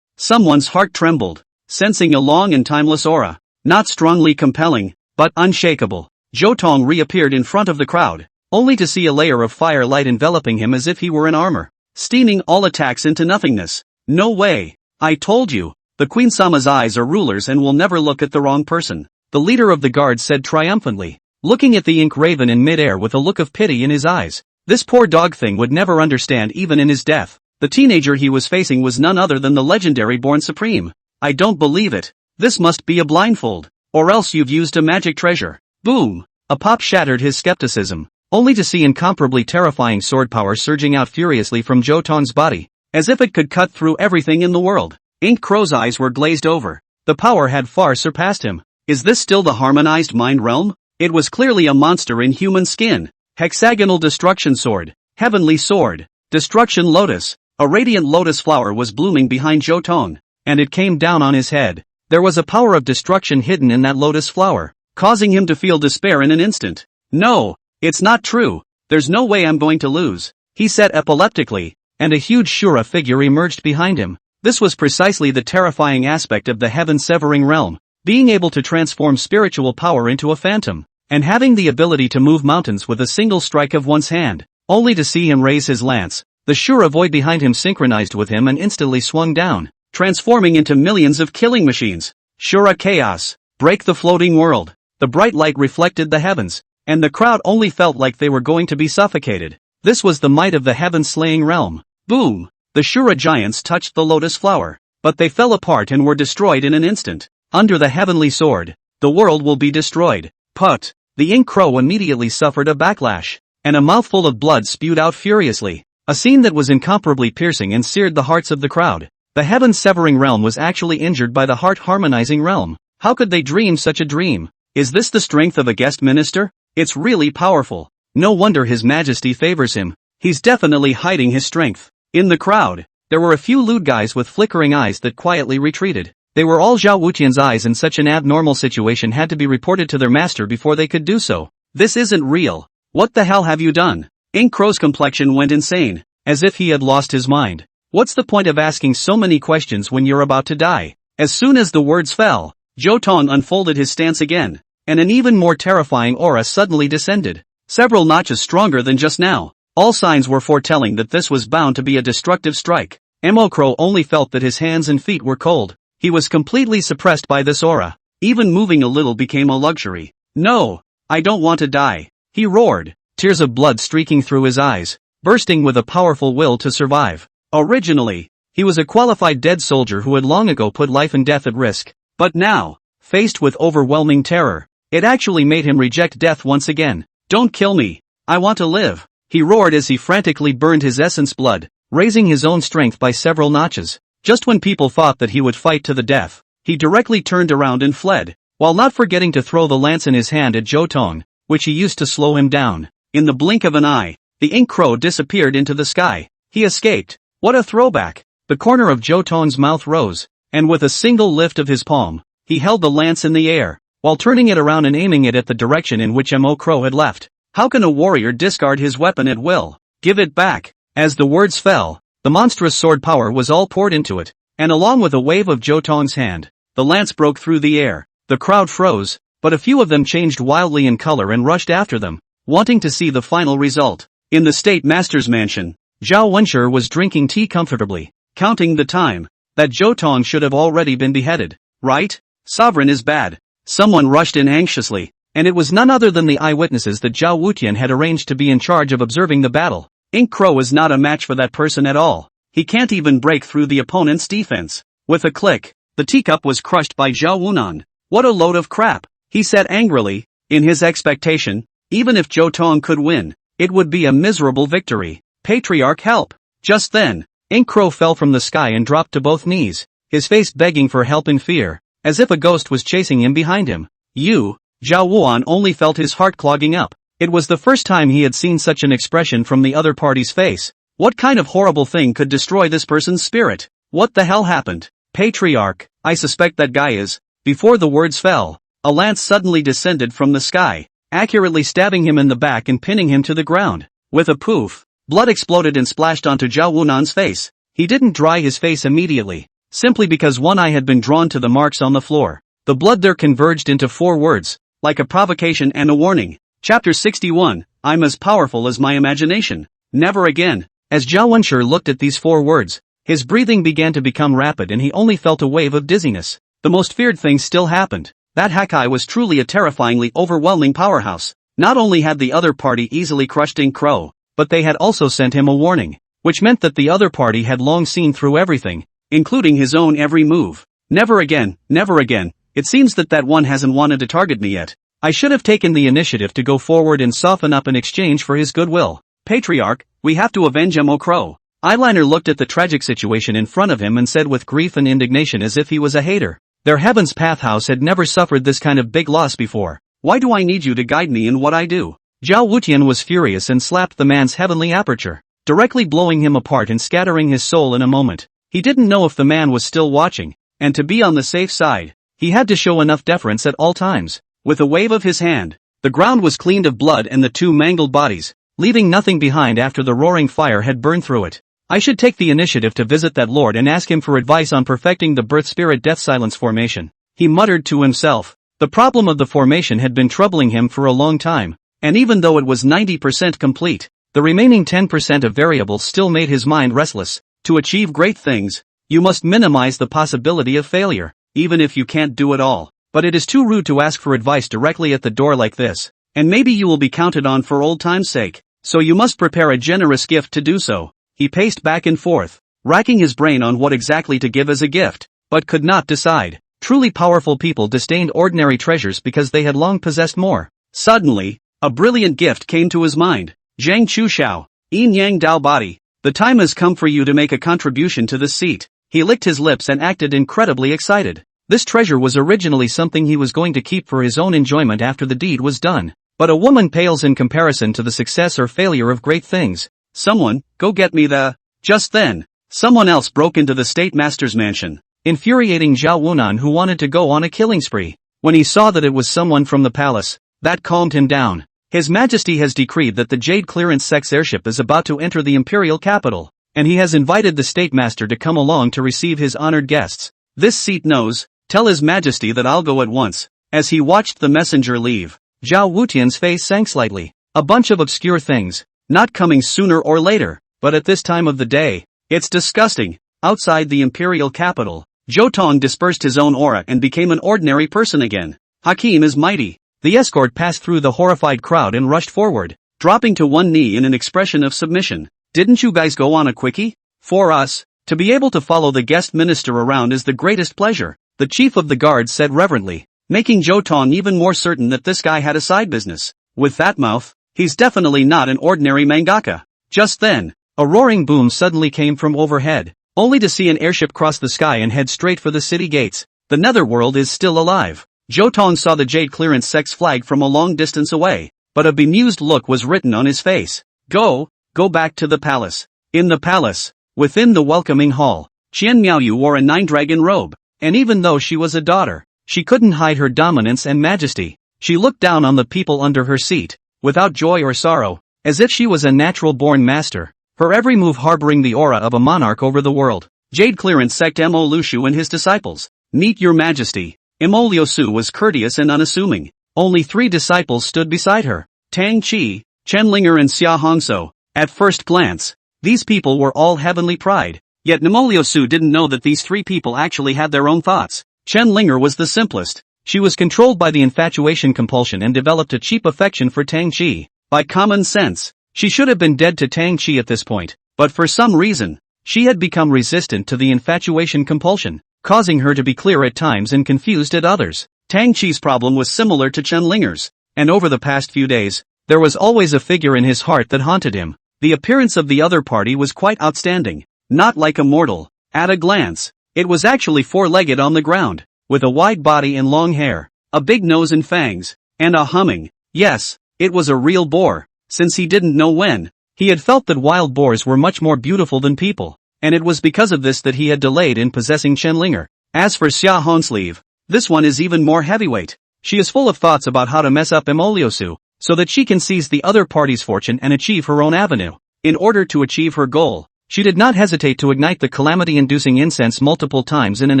Someone's heart trembled, sensing a long and timeless aura, not strongly compelling, but unshakable. Zhou Tong reappeared in front of the crowd, only to see a layer of firelight enveloping him as if he were in armor, steaming all attacks into nothingness. No way! I told you, the Queen Sama's eyes are rulers and will never look at the wrong person, the leader of the guard said triumphantly, looking at the Ink Raven in midair with a look of pity in his eyes. This poor dog thing would never understand even in his death. The teenager he was facing was none other than the legendary Born Supreme. I don't believe it. This must be a blindfold. Or else you've used a magic treasure. Boom! A pop shattered his skepticism, only to see incomparably terrifying sword power surging out furiously from Zhou Tong's body, as if it could cut through everything in the world. Ink Crow's eyes were glazed over. The power had far surpassed him. Is this still the harmonized mind realm? It was clearly a monster in human skin. Hexagonal destruction sword, heavenly sword, destruction lotus. A radiant lotus flower was blooming behind Zhou Tong, and it came down on his head. There was a power of destruction hidden in that lotus flower, causing him to feel despair in an instant. No, it's not true. There's no way I'm going to lose, he said epileptically, and a huge Shura figure emerged behind him. This was precisely the terrifying aspect of the heaven-severing realm, being able to transform spiritual power into a phantom, and having the ability to move mountains with a single strike of one's hand. Only to see him raise his lance, the Shura void behind him synchronized with him and instantly swung down, transforming into millions of killing machines. Shura chaos, break the floating world. The bright light reflected the heavens, and the crowd only felt like they were going to be suffocated. This was the might of the heaven-slaying realm. Boom! The Shura giants touched the lotus flower, but they fell apart and were destroyed in an instant. Under the heavenly sword, the world will be destroyed. Put. The ink crow immediately suffered a backlash, and a mouthful of blood spewed out furiously. A scene that was incomparably piercing and seared the hearts of the crowd. The heaven-severing realm was actually injured by the heart-harmonizing realm. How could they dream such a dream? Is this the strength of a guest minister? It's really powerful. No wonder His Majesty favors him. He's definitely hiding his strength. In the crowd, there were a few lewd guys with flickering eyes that quietly retreated. They were all Zhao Wutian's eyes, and such an abnormal situation had to be reported to their master before they could do so. This isn't real. What the hell have you done? Ink Crow's complexion went insane, as if he had lost his mind. What's the point of asking so many questions when you're about to die? As soon as the words fell, Zhou Tong unfolded his stance again, and an even more terrifying aura suddenly descended, several notches stronger than just now. All signs were foretelling that this was bound to be a destructive strike. Mo Crow only felt that his hands and feet were cold. He was completely suppressed by this aura. Even moving a little became a luxury. No, I don't want to die, he roared, tears of blood streaking through his eyes, bursting with a powerful will to survive. Originally, he was a qualified dead soldier who had long ago put life and death at risk. But now, faced with overwhelming terror, it actually made him reject death once again. Don't kill me. I want to live, he roared as he frantically burned his essence blood, raising his own strength by several notches. Just when people thought that he would fight to the death, he directly turned around and fled, while not forgetting to throw the lance in his hand at Zhou Tong, which he used to slow him down. In the blink of an eye, the ink crow disappeared into the sky. He escaped. What a throwback! The corner of Zhou Tong's mouth rose, and with a single lift of his palm, he held the lance in the air, while turning it around and aiming it at the direction in which Mo Crow had left. How can a warrior discard his weapon at will? Give it back! As the words fell, the monstrous sword power was all poured into it, and along with a wave of Zhou Tong's hand, the lance broke through the air. The crowd froze, but a few of them changed wildly in color and rushed after them, wanting to see the final result. In the State Master's mansion, Zhao Wenshi was drinking tea comfortably, counting the time that Zhou Tong should have already been beheaded. Right? Sovereign is bad. Someone rushed in anxiously, and it was none other than the eyewitnesses that Zhao Wutian had arranged to be in charge of observing the battle. Ink Crow is not a match for that person at all. He can't even break through the opponent's defense. With a click, the teacup was crushed by Zhao Wunan. What a load of crap, he said angrily. In his expectation, even if Zhou Tong could win, it would be a miserable victory. Patriarch, help! Just then, Ink Crow fell from the sky and dropped to both knees, his face begging for help in fear, as if a ghost was chasing him behind him. Zhao Wuan only felt his heart clogging up. It was the first time he had seen such an expression from the other party's face. What kind of horrible thing could destroy this person's spirit? What the hell happened? Patriarch, I suspect that guy is. Before the words fell, a lance suddenly descended from the sky, accurately stabbing him in the back and pinning him to the ground. With a poof, blood exploded and splashed onto Zhao Wunan's face. He didn't dry his face immediately, simply because one eye had been drawn to the marks on the floor. The blood there converged into 4 words, like a provocation and a warning. Chapter 61, I'm as powerful as my imagination. Never again. As Zhao Wenshi looked at these 4 words, his breathing began to become rapid and he only felt a wave of dizziness. The most feared thing still happened. That Hakai was truly a terrifyingly overwhelming powerhouse. Not only had the other party easily crushed Ink Crow, but they had also sent him a warning, which meant that the other party had long seen through everything, including his own every move. Never again, never again. It seems that one hasn't wanted to target me yet. I should have taken the initiative to go forward and soften up in exchange for his goodwill. Patriarch, we have to avenge Mo Crow. Eyeliner looked at the tragic situation in front of him and said with grief and indignation as if he was a hater. Their Heaven's Path house had never suffered this kind of big loss before. Why do I need you to guide me in what I do? Zhao Wutian was furious and slapped the man's heavenly aperture, directly blowing him apart and scattering his soul in a moment. He didn't know if the man was still watching, and to be on the safe side, he had to show enough deference at all times. With a wave of his hand, the ground was cleaned of blood and the 2 mangled bodies, leaving nothing behind after the roaring fire had burned through it. I should take the initiative to visit that lord and ask him for advice on perfecting the birth spirit death silence formation, he muttered to himself. The problem of the formation had been troubling him for a long time, and even though it was 90% complete, the remaining 10% of variables still made his mind restless. To achieve great things, you must minimize the possibility of failure, even if you can't do it all. But it is too rude to ask for advice directly at the door like this, and maybe you will be counted on for old time's sake, so you must prepare a generous gift to do so. He paced back and forth, racking his brain on what exactly to give as a gift, but could not decide. Truly powerful people disdained ordinary treasures because they had long possessed more. Suddenly, a brilliant gift came to his mind. Zhang Chu Xiao, Yin Yang Dao Body. The time has come for you to make a contribution to this seat. He licked his lips and acted incredibly excited. This treasure was originally something he was going to keep for his own enjoyment after the deed was done. But a woman pales in comparison to the success or failure of great things. Someone, go get me the... Just then, someone else broke into the state master's mansion, infuriating Zhao Wunan, who wanted to go on a killing spree. When he saw that it was someone from the palace, that calmed him down. His Majesty has decreed that the Jade Clearance Sect's airship is about to enter the imperial capital, and he has invited the state master to come along to receive his honored guests. This seat knows, tell His Majesty that I'll go at once. As he watched the messenger leave, Zhao Wutian's face sank slightly. A bunch of obscure things, not coming sooner or later, but at this time of the day. It's disgusting. Outside the imperial capital, Zhou Tong dispersed his own aura and became an ordinary person again. Hakim is mighty. The escort passed through the horrified crowd and rushed forward, dropping to one knee in an expression of submission. Didn't you guys go on a quickie? For us, to be able to follow the guest minister around is the greatest pleasure, the chief of the guard said reverently, making Zhou Tong even more certain that this guy had a side business. With that mouth, he's definitely not an ordinary mangaka. Just then, a roaring boom suddenly came from overhead, only to see an airship cross the sky and head straight for the city gates. The netherworld is still alive. Zhou Tong saw the Jade Clearance Sect's flag from a long distance away, but a bemused look was written on his face. Go back to the palace. In the palace, within the welcoming hall, Qian Miaoyu wore a nine-dragon robe, and even though she was a daughter, she couldn't hide her dominance and majesty. She looked down on the people under her seat, without joy or sorrow, as if she was a natural-born master, her every move harboring the aura of a monarch over the world. Jade Clearance Sect Mo Lushu and his disciples. Meet your majesty. Mo Liusu was courteous and unassuming. Only 3 disciples stood beside her. Tang Qi, Chen Linger and Xia Hongso. At first glance, these people were all heavenly pride. Yet Mo Liusu didn't know that these 3 people actually had their own thoughts. Chen Linger was the simplest. She was controlled by the infatuation compulsion and developed a cheap affection for Tang Qi. By common sense, she should have been dead to Tang Qi at this point, but for some reason, she had become resistant to the infatuation compulsion, causing her to be clear at times and confused at others. Tang Qi's problem was similar to Chen Linger's, and over the past few days, there was always a figure in his heart that haunted him. The appearance of the other party was quite outstanding, not like a mortal. At a glance, it was actually 4-legged on the ground, with a wide body and long hair, a big nose and fangs, and a humming. Yes, it was a real boar. Since he didn't know when, he had felt that wild boars were much more beautiful than people, and it was because of this that he had delayed in possessing Chen Linger. As for Xia Honsleeve, this one is even more heavyweight. She is full of thoughts about how to mess up Mo Liusu, so that she can seize the other party's fortune and achieve her own avenue. In order to achieve her goal, she did not hesitate to ignite the calamity-inducing incense multiple times in an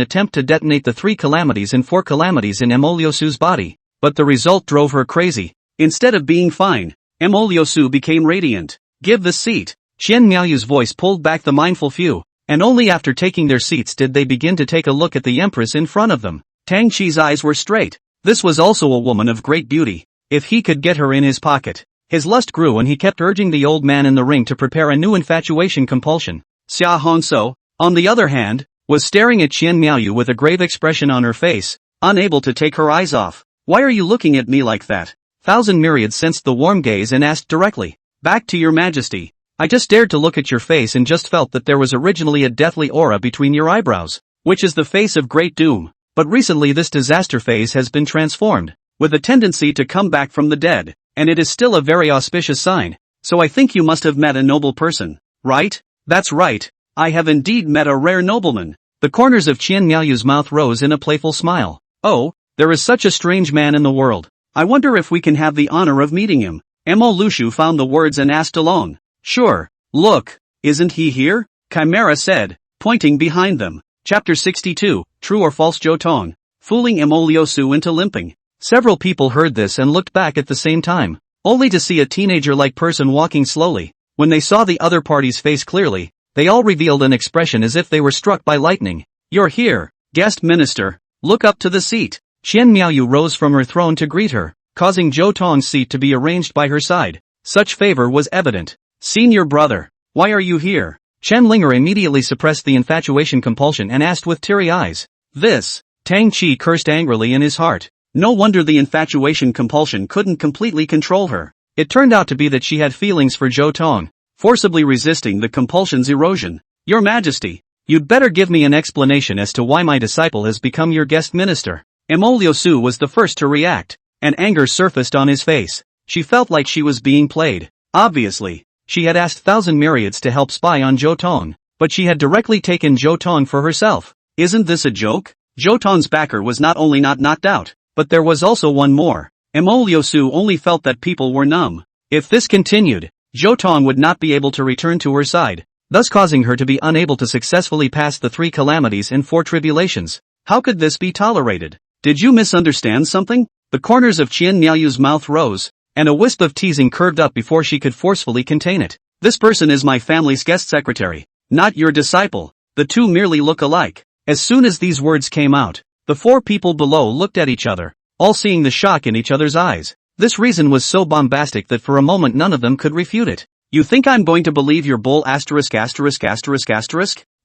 attempt to detonate the 3 calamities and 4 calamities in Mo Liusu's body. But the result drove her crazy. Instead of being fine, Mo Liusu became radiant. Give the seat. Qian Miaoyu's voice pulled back the mindful few, and only after taking their seats did they begin to take a look at the empress in front of them. Tang Qi's eyes were straight. This was also a woman of great beauty. If he could get her in his pocket. His lust grew and he kept urging the old man in the ring to prepare a new infatuation compulsion. Xia Hongso, on the other hand, was staring at Qian Miaoyu with a grave expression on her face, unable to take her eyes off. Why are you looking at me like that? Thousand Myriad sensed the warm gaze and asked directly. Back to your majesty. I just dared to look at your face and just felt that there was originally a deathly aura between your eyebrows, which is the face of great doom. But recently this disaster phase has been transformed, with a tendency to come back from the dead, and it is still a very auspicious sign. So I think you must have met a noble person, right? That's right. I have indeed met a rare nobleman. The corners of Qian Miaoyu's mouth rose in a playful smile. Oh, there is such a strange man in the world. I wonder if we can have the honor of meeting him. Mo Lushu found the words and asked alone. Sure. Look, isn't he here? Chimera said, pointing behind them. Chapter 62, True or False Zhou Tong, fooling Mo Liusu into limping. Several people heard this and looked back at the same time, only to see a teenager-like person walking slowly. When they saw the other party's face clearly, they all revealed an expression as if they were struck by lightning. You're here, guest minister. Look up to the seat. Qian Miaoyu rose from her throne to greet her, causing Zhou Tong's seat to be arranged by her side. Such favor was evident. Senior brother, why are you here? Chen Linger immediately suppressed the infatuation compulsion and asked with teary eyes. This? Tang Qi cursed angrily in his heart. No wonder the infatuation compulsion couldn't completely control her. It turned out to be that she had feelings for Zhou Tong, forcibly resisting the compulsion's erosion. Your Majesty, you'd better give me an explanation as to why my disciple has become your guest minister. Liu was the first to react, and anger surfaced on his face. She felt like she was being played. Obviously, she had asked thousand myriads to help spy on Zhou Tong, but she had directly taken Zhou Tong for herself. Isn't this a joke? Zhou Tong's backer was not only not knocked out, but there was also one more. Liu only felt that people were numb. If this continued, Zhou Tong would not be able to return to her side, thus causing her to be unable to successfully pass the 3 calamities and 4 tribulations. How could this be tolerated? Did you misunderstand something? The corners of Qian Niaoyu's mouth rose, and a wisp of teasing curved up before she could forcefully contain it. This person is my family's guest secretary, not your disciple. The two merely look alike. As soon as these words came out, the 4 people below looked at each other, all seeing the shock in each other's eyes. This reason was so bombastic that for a moment none of them could refute it. You think I'm going to believe your bull asterisk?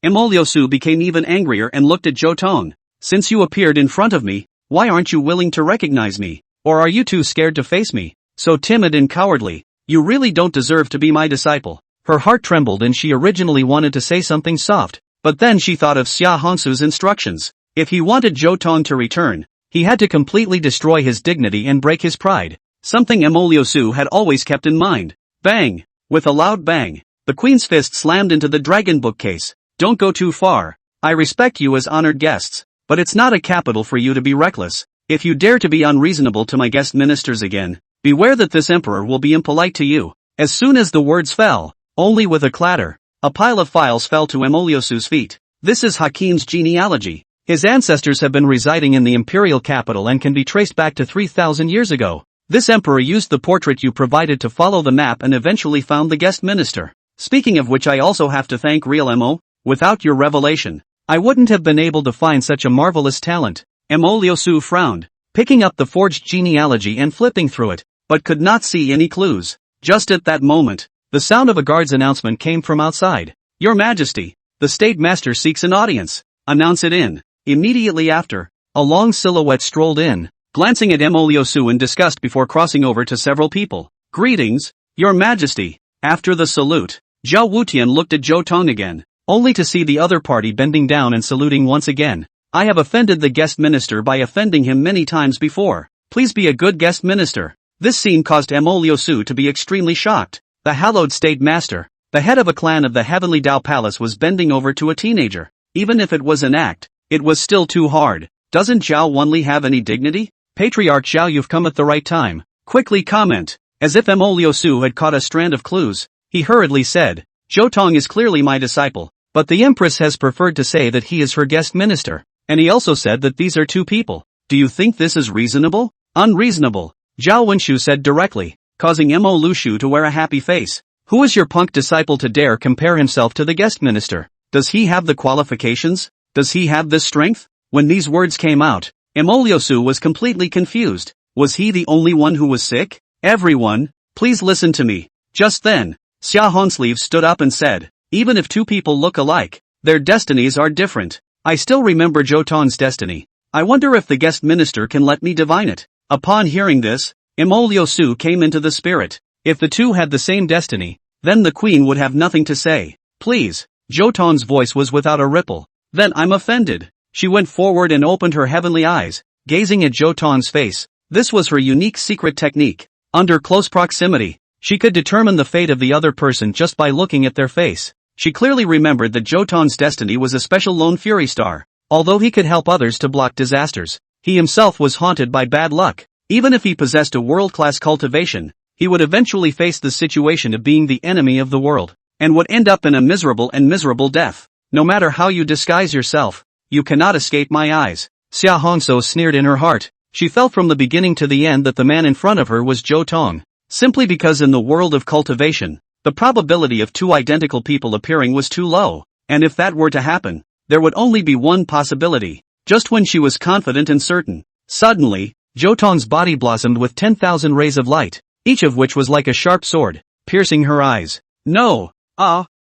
Liu became even angrier and looked at Zhou Tong. Since you appeared in front of me, why aren't you willing to recognize me? Or are you too scared to face me? So timid and cowardly. You really don't deserve to be my disciple. Her heart trembled and she originally wanted to say something soft, but then she thought of Xia Hongsu's instructions. If he wanted Zhou Tong to return, he had to completely destroy his dignity and break his pride. Something Liu had always kept in mind. Bang! With a loud bang, the queen's fist slammed into the dragon bookcase. Don't go too far. I respect you as honored guests, but it's not a capital for you to be reckless. If you dare to be unreasonable to my guest ministers again, beware that this emperor will be impolite to you. As soon as the words fell, only with a clatter, a pile of files fell to Liu's feet. This is Hakim's genealogy. His ancestors have been residing in the imperial capital and can be traced back to 3,000 years ago. This emperor used the portrait you provided to follow the map and eventually found the guest minister. Speaking of which, I also have to thank Real Mo. Without your revelation, I wouldn't have been able to find such a marvelous talent. Liu frowned, picking up the forged genealogy and flipping through it, but could not see any clues. Just at that moment, the sound of a guard's announcement came from outside. Your Majesty, the State Master seeks an audience. Announce it in. Immediately after, a long silhouette strolled in, glancing at Liu in disgust before crossing over to several people. Greetings, Your Majesty. After the salute, Zhao Wutian looked at Zhou Tong again, only to see the other party bending down and saluting once again. I have offended the guest minister by offending him many times before. Please be a good guest minister. This scene caused Liu to be extremely shocked. The hallowed State Master, the head of a clan of the Heavenly Dao Palace, was bending over to a teenager. Even if it was an act, it was still too hard. Doesn't Zhao Wenli have any dignity? Patriarch Zhao, you've come at the right time. Quickly comment. As if Liu had caught a strand of clues, he hurriedly said, Zhou Tong is clearly my disciple, but the Empress has preferred to say that he is her guest minister. And he also said that these are 2 people. Do you think this is reasonable? Unreasonable, Zhao Wenshu said directly, causing Liu to wear a happy face. Who is your punk disciple to dare compare himself to the guest minister? Does he have the qualifications? Does he have this strength? When these words came out, Liu was completely confused. Was he the only one who was sick? Everyone, please listen to me. Just then, Xia Hongsleeve stood up and said, even if 2 people look alike, their destinies are different. I still remember Zhou Tong's destiny. I wonder if the guest minister can let me divine it. Upon hearing this, Liu came into the spirit. If the 2 had the same destiny, then the queen would have nothing to say. Please, Zhou Tong's voice was without a ripple. Then I'm offended. She went forward and opened her heavenly eyes, gazing at Zhou Tong's face. This was her unique secret technique. Under close proximity, she could determine the fate of the other person just by looking at their face. She clearly remembered that Zhou Tong's destiny was a special lone fury star. Although he could help others to block disasters, he himself was haunted by bad luck. Even if he possessed a world-class cultivation, he would eventually face the situation of being the enemy of the world, and would end up in a miserable death. No matter how you disguise yourself, you cannot escape my eyes. Xia Hongso sneered in her heart. She felt from the beginning to the end that the man in front of her was Zhou Tong, simply because in the world of cultivation, the probability of 2 identical people appearing was too low, and if that were to happen, there would only be one possibility. Just when she was confident and certain, suddenly, Zhou Tong's body blossomed with 10,000 rays of light, each of which was like a sharp sword, piercing her eyes. No!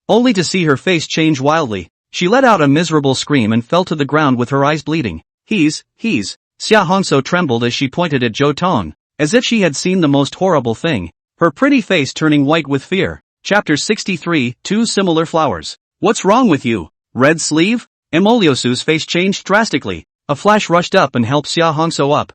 only to see her face change wildly. She let out a miserable scream and fell to the ground with her eyes bleeding. He's. Xia Hongso trembled as she pointed at Zhou Tong, as if she had seen the most horrible thing, her pretty face turning white with fear. Chapter 63, Two Similar Flowers. What's wrong with you? Red sleeve? Emoliosu's face changed drastically. A flash rushed up and helped Xia Hongso up.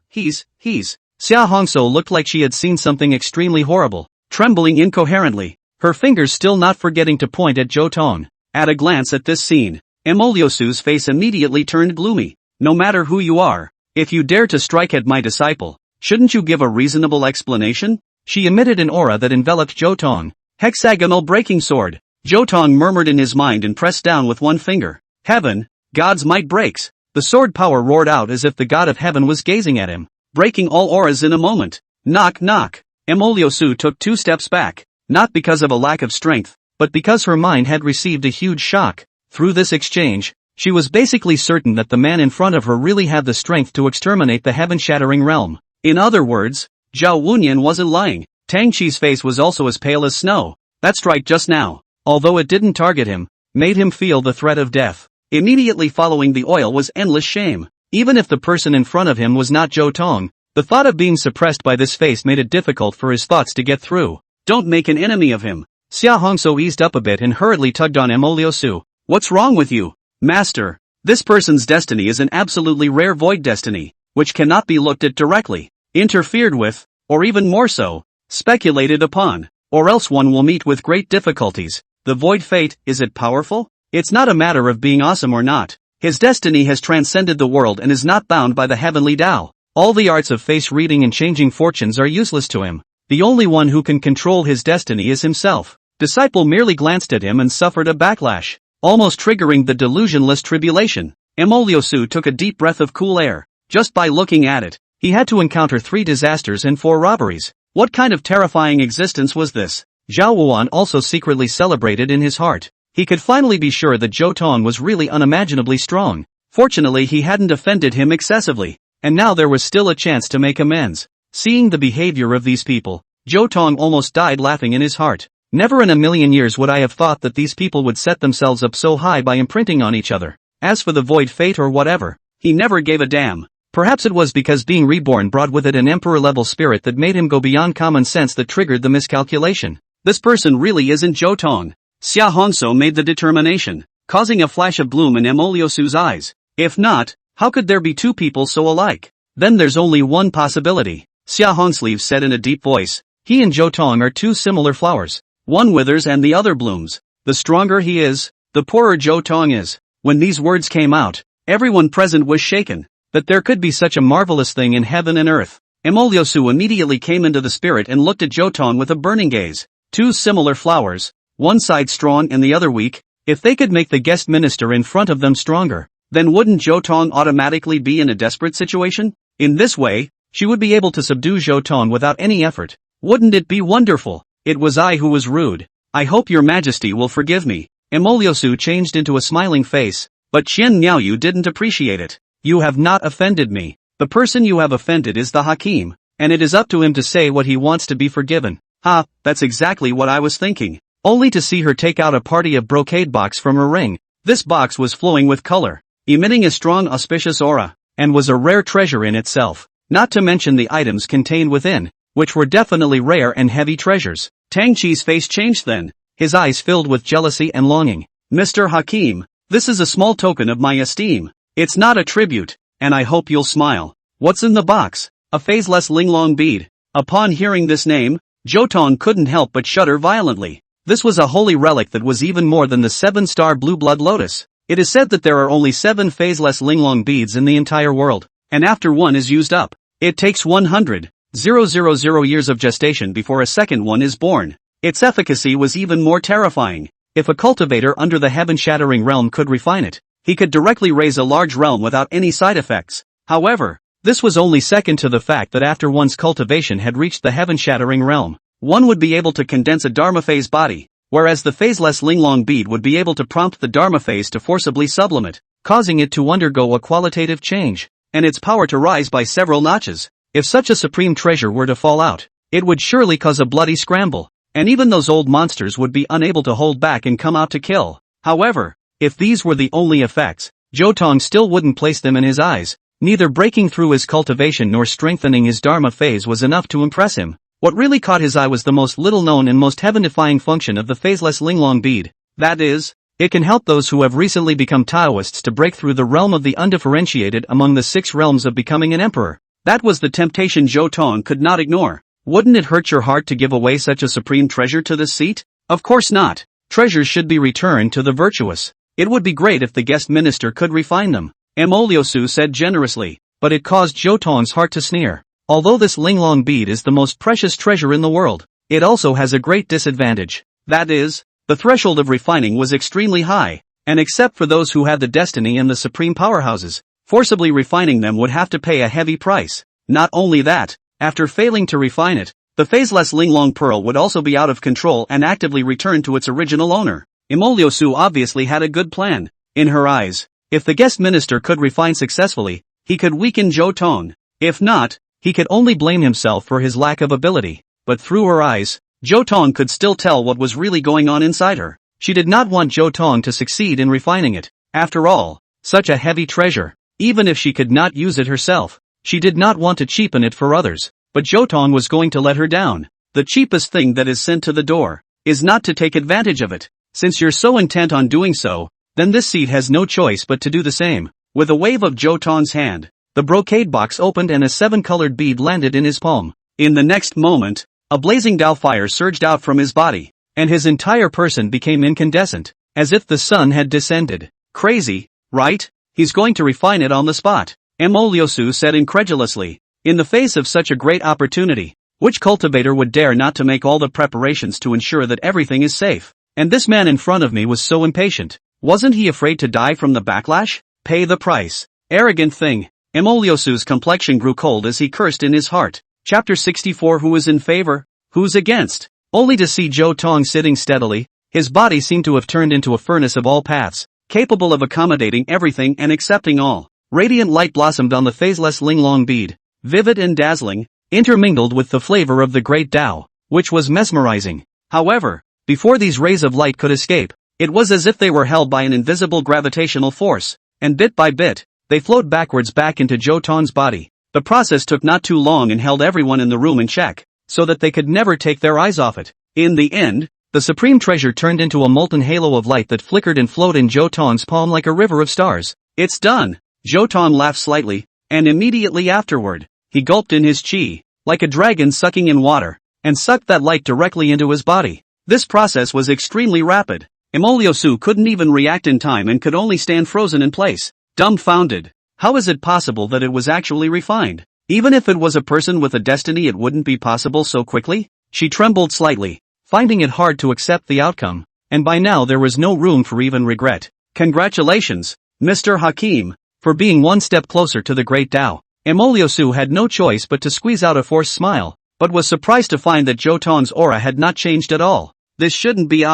He's. Xia Hongso looked like she had seen something extremely horrible, trembling incoherently, her fingers still not forgetting to point at Zhou Tong. At a glance at this scene, Emoliosu's face immediately turned gloomy. No matter who you are, if you dare to strike at my disciple, shouldn't you give a reasonable explanation? She emitted an aura that enveloped Zhou Tong. Hexagonal breaking sword. Zhou Tong murmured in his mind and pressed down with one finger. Heaven, God's might breaks. The sword power roared out as if the god of heaven was gazing at him, breaking all auras in a moment. Knock knock. Emoliosu took 2 steps back, not because of a lack of strength, but because her mind had received a huge shock. Through this exchange, she was basically certain that the man in front of her really had the strength to exterminate the heaven-shattering realm. In other words, Zhao Wunyan wasn't lying. Tang Qi's face was also as pale as snow. That strike just now, although it didn't target him, made him feel the threat of death. Immediately following the oil was endless shame. Even if the person in front of him was not Zhou Tong, the thought of being suppressed by this face made it difficult for his thoughts to get through. Don't make an enemy of him. Xia Hongso eased up a bit and hurriedly tugged on Emoliosu. What's wrong with you? Master, this person's destiny is an absolutely rare void destiny, which cannot be looked at directly, interfered with, or even more so, speculated upon, or else one will meet with great difficulties. The void fate, is it powerful? It's not a matter of being awesome or not. His destiny has transcended the world and is not bound by the heavenly Tao. All the arts of face reading and changing fortunes are useless to him. The only one who can control his destiny is himself. Disciple merely glanced at him and suffered a backlash, almost triggering the delusionless tribulation. Emoliosu took a deep breath of cool air. Just by looking at it, he had to encounter 3 disasters and 4 robberies. What kind of terrifying existence was this? Zhao Wuan also secretly celebrated in his heart. He could finally be sure that Zhou Tong was really unimaginably strong. Fortunately he hadn't offended him excessively, and now there was still a chance to make amends. Seeing the behavior of these people, Zhou Tong almost died laughing in his heart. Never in a million years would I have thought that these people would set themselves up so high by imprinting on each other. As for the void fate or whatever, he never gave a damn. Perhaps it was because being reborn brought with it an emperor-level spirit that made him go beyond common sense that triggered the miscalculation. This person really isn't Zhou Tong. Xia Hongso made the determination, causing a flash of gloom in Emoliosu's eyes. If not, how could there be 2 people so alike? Then there's only one possibility. Xia Hongsleeve said in a deep voice. He and Zhou Tong are 2 similar flowers. One withers and the other blooms. The stronger he is, the poorer Zhou Tong is. When these words came out, everyone present was shaken. That there could be such a marvelous thing in heaven and earth. Emoliosu immediately came into the spirit and looked at Zhou Tong with a burning gaze. 2 similar flowers, one side strong and the other weak. If they could make the guest minister in front of them stronger, then wouldn't Zhou Tong automatically be in a desperate situation? In this way, she would be able to subdue Zhou Tong without any effort. Wouldn't it be wonderful? It was I who was rude. I hope your majesty will forgive me. Emoliosu changed into a smiling face, but Qian Miaoyu didn't appreciate it. You have not offended me. The person you have offended is the Hakim, and it is up to him to say what he wants to be forgiven. Ha, that's exactly what I was thinking. Only to see her take out a party of brocade box from her ring. This box was flowing with color, emitting a strong auspicious aura, and was a rare treasure in itself, not to mention the items contained within, which were definitely rare and heavy treasures. Tang Qi's face changed then, his eyes filled with jealousy and longing. Mr. Hakim, this is a small token of my esteem. It's not a tribute, and I hope you'll smile. What's in the box? A phaseless linglong bead. Upon hearing this name, Zhou Tong couldn't help but shudder violently. This was a holy relic that was even more than the 7-star blue blood lotus. It is said that there are only 7 phaseless linglong beads in the entire world, and after one is used up, it takes 100,000 years of gestation before a second one is born. Its efficacy was even more terrifying. If a cultivator under the heaven-shattering realm could refine it, he could directly raise a large realm without any side effects. However, this was only second to the fact that after one's cultivation had reached the heaven-shattering realm, one would be able to condense a Dharma phase body, whereas the phaseless linglong bead would be able to prompt the Dharma phase to forcibly sublimate, causing it to undergo a qualitative change, and its power to rise by several notches. If such a supreme treasure were to fall out, it would surely cause a bloody scramble. and even those old monsters would be unable to hold back and come out to kill. However, if these were the only effects, Zhou Tong still wouldn't place them in his eyes. Neither breaking through his cultivation nor strengthening his Dharma phase was enough to impress him. What really caught his eye was the most little-known and most heaven-defying function of the phaseless Linglong bead. That is, it can help those who have recently become Taoists to break through the realm of the undifferentiated among the 6 realms of becoming an emperor. That was the temptation Zhou Tong could not ignore. Wouldn't it hurt your heart to give away such a supreme treasure to this seat? Of course not. Treasures should be returned to the virtuous. It would be great if the guest minister could refine them, Emoliosu said generously, but it caused Zhou Tong's heart to sneer. Although this Linglong bead is the most precious treasure in the world, it also has a great disadvantage. That is, the threshold of refining was extremely high, and except for those who had the destiny and the supreme powerhouses, forcibly refining them would have to pay a heavy price. Not only that, after failing to refine it, the phaseless Linglong pearl would also be out of control and actively return to its original owner. Emoliosu obviously had a good plan. In her eyes, if the guest minister could refine successfully, he could weaken Zhou Tong. If not, he could only blame himself for his lack of ability. But through her eyes, Zhou Tong could still tell what was really going on inside her. She did not want Zhou Tong to succeed in refining it. After all, such a heavy treasure, even if she could not use it herself, she did not want to cheapen it for others. But Zhou Tong was going to let her down. The cheapest thing that is sent to the door is not to take advantage of it. Since you're so intent on doing so, then this seat has no choice but to do the same. With a wave of Zhou Tong's hand, the brocade box opened and a 7-colored bead landed in his palm. In the next moment, a blazing Dao fire surged out from his body, and his entire person became incandescent, as if the sun had descended. Crazy, right? He's going to refine it on the spot, Emoliosu said incredulously. In the face of such a great opportunity, which cultivator would dare not to make all the preparations to ensure that everything is safe? And this man in front of me was so impatient. Wasn't he afraid to die from the backlash? Pay the price. Arrogant thing. Emoliosu's complexion grew cold as he cursed in his heart. Chapter 64. Who is in favor? Who's against? Only to see Zhou Tong sitting steadily, his body seemed to have turned into a furnace of all paths, capable of accommodating everything and accepting all. Radiant light blossomed on the phaseless Linglong bead, vivid and dazzling, intermingled with the flavor of the great Tao, which was mesmerizing. However, before these rays of light could escape, it was as if they were held by an invisible gravitational force, and bit by bit, they flowed backwards back into Zhou Tong's body. The process took not too long and held everyone in the room in check, so that they could never take their eyes off it. In the end, the supreme treasure turned into a molten halo of light that flickered and flowed in Zhou Tong's palm like a river of stars. It's done! Zhou Tong laughed slightly, and immediately afterward, he gulped in his qi, like a dragon sucking in water, and sucked that light directly into his body. This process was extremely rapid. Emoliosu couldn't even react in time and could only stand frozen in place, dumbfounded. How is it possible that it was actually refined? Even if it was a person with a destiny, it wouldn't be possible so quickly? She trembled slightly, finding it hard to accept the outcome, and by now there was no room for even regret. Congratulations, Mr. Hakim, for being one step closer to the great Tao. Emoliosu had no choice but to squeeze out a forced smile, but was surprised to find that Zhou Tong's aura had not changed at all. This shouldn't be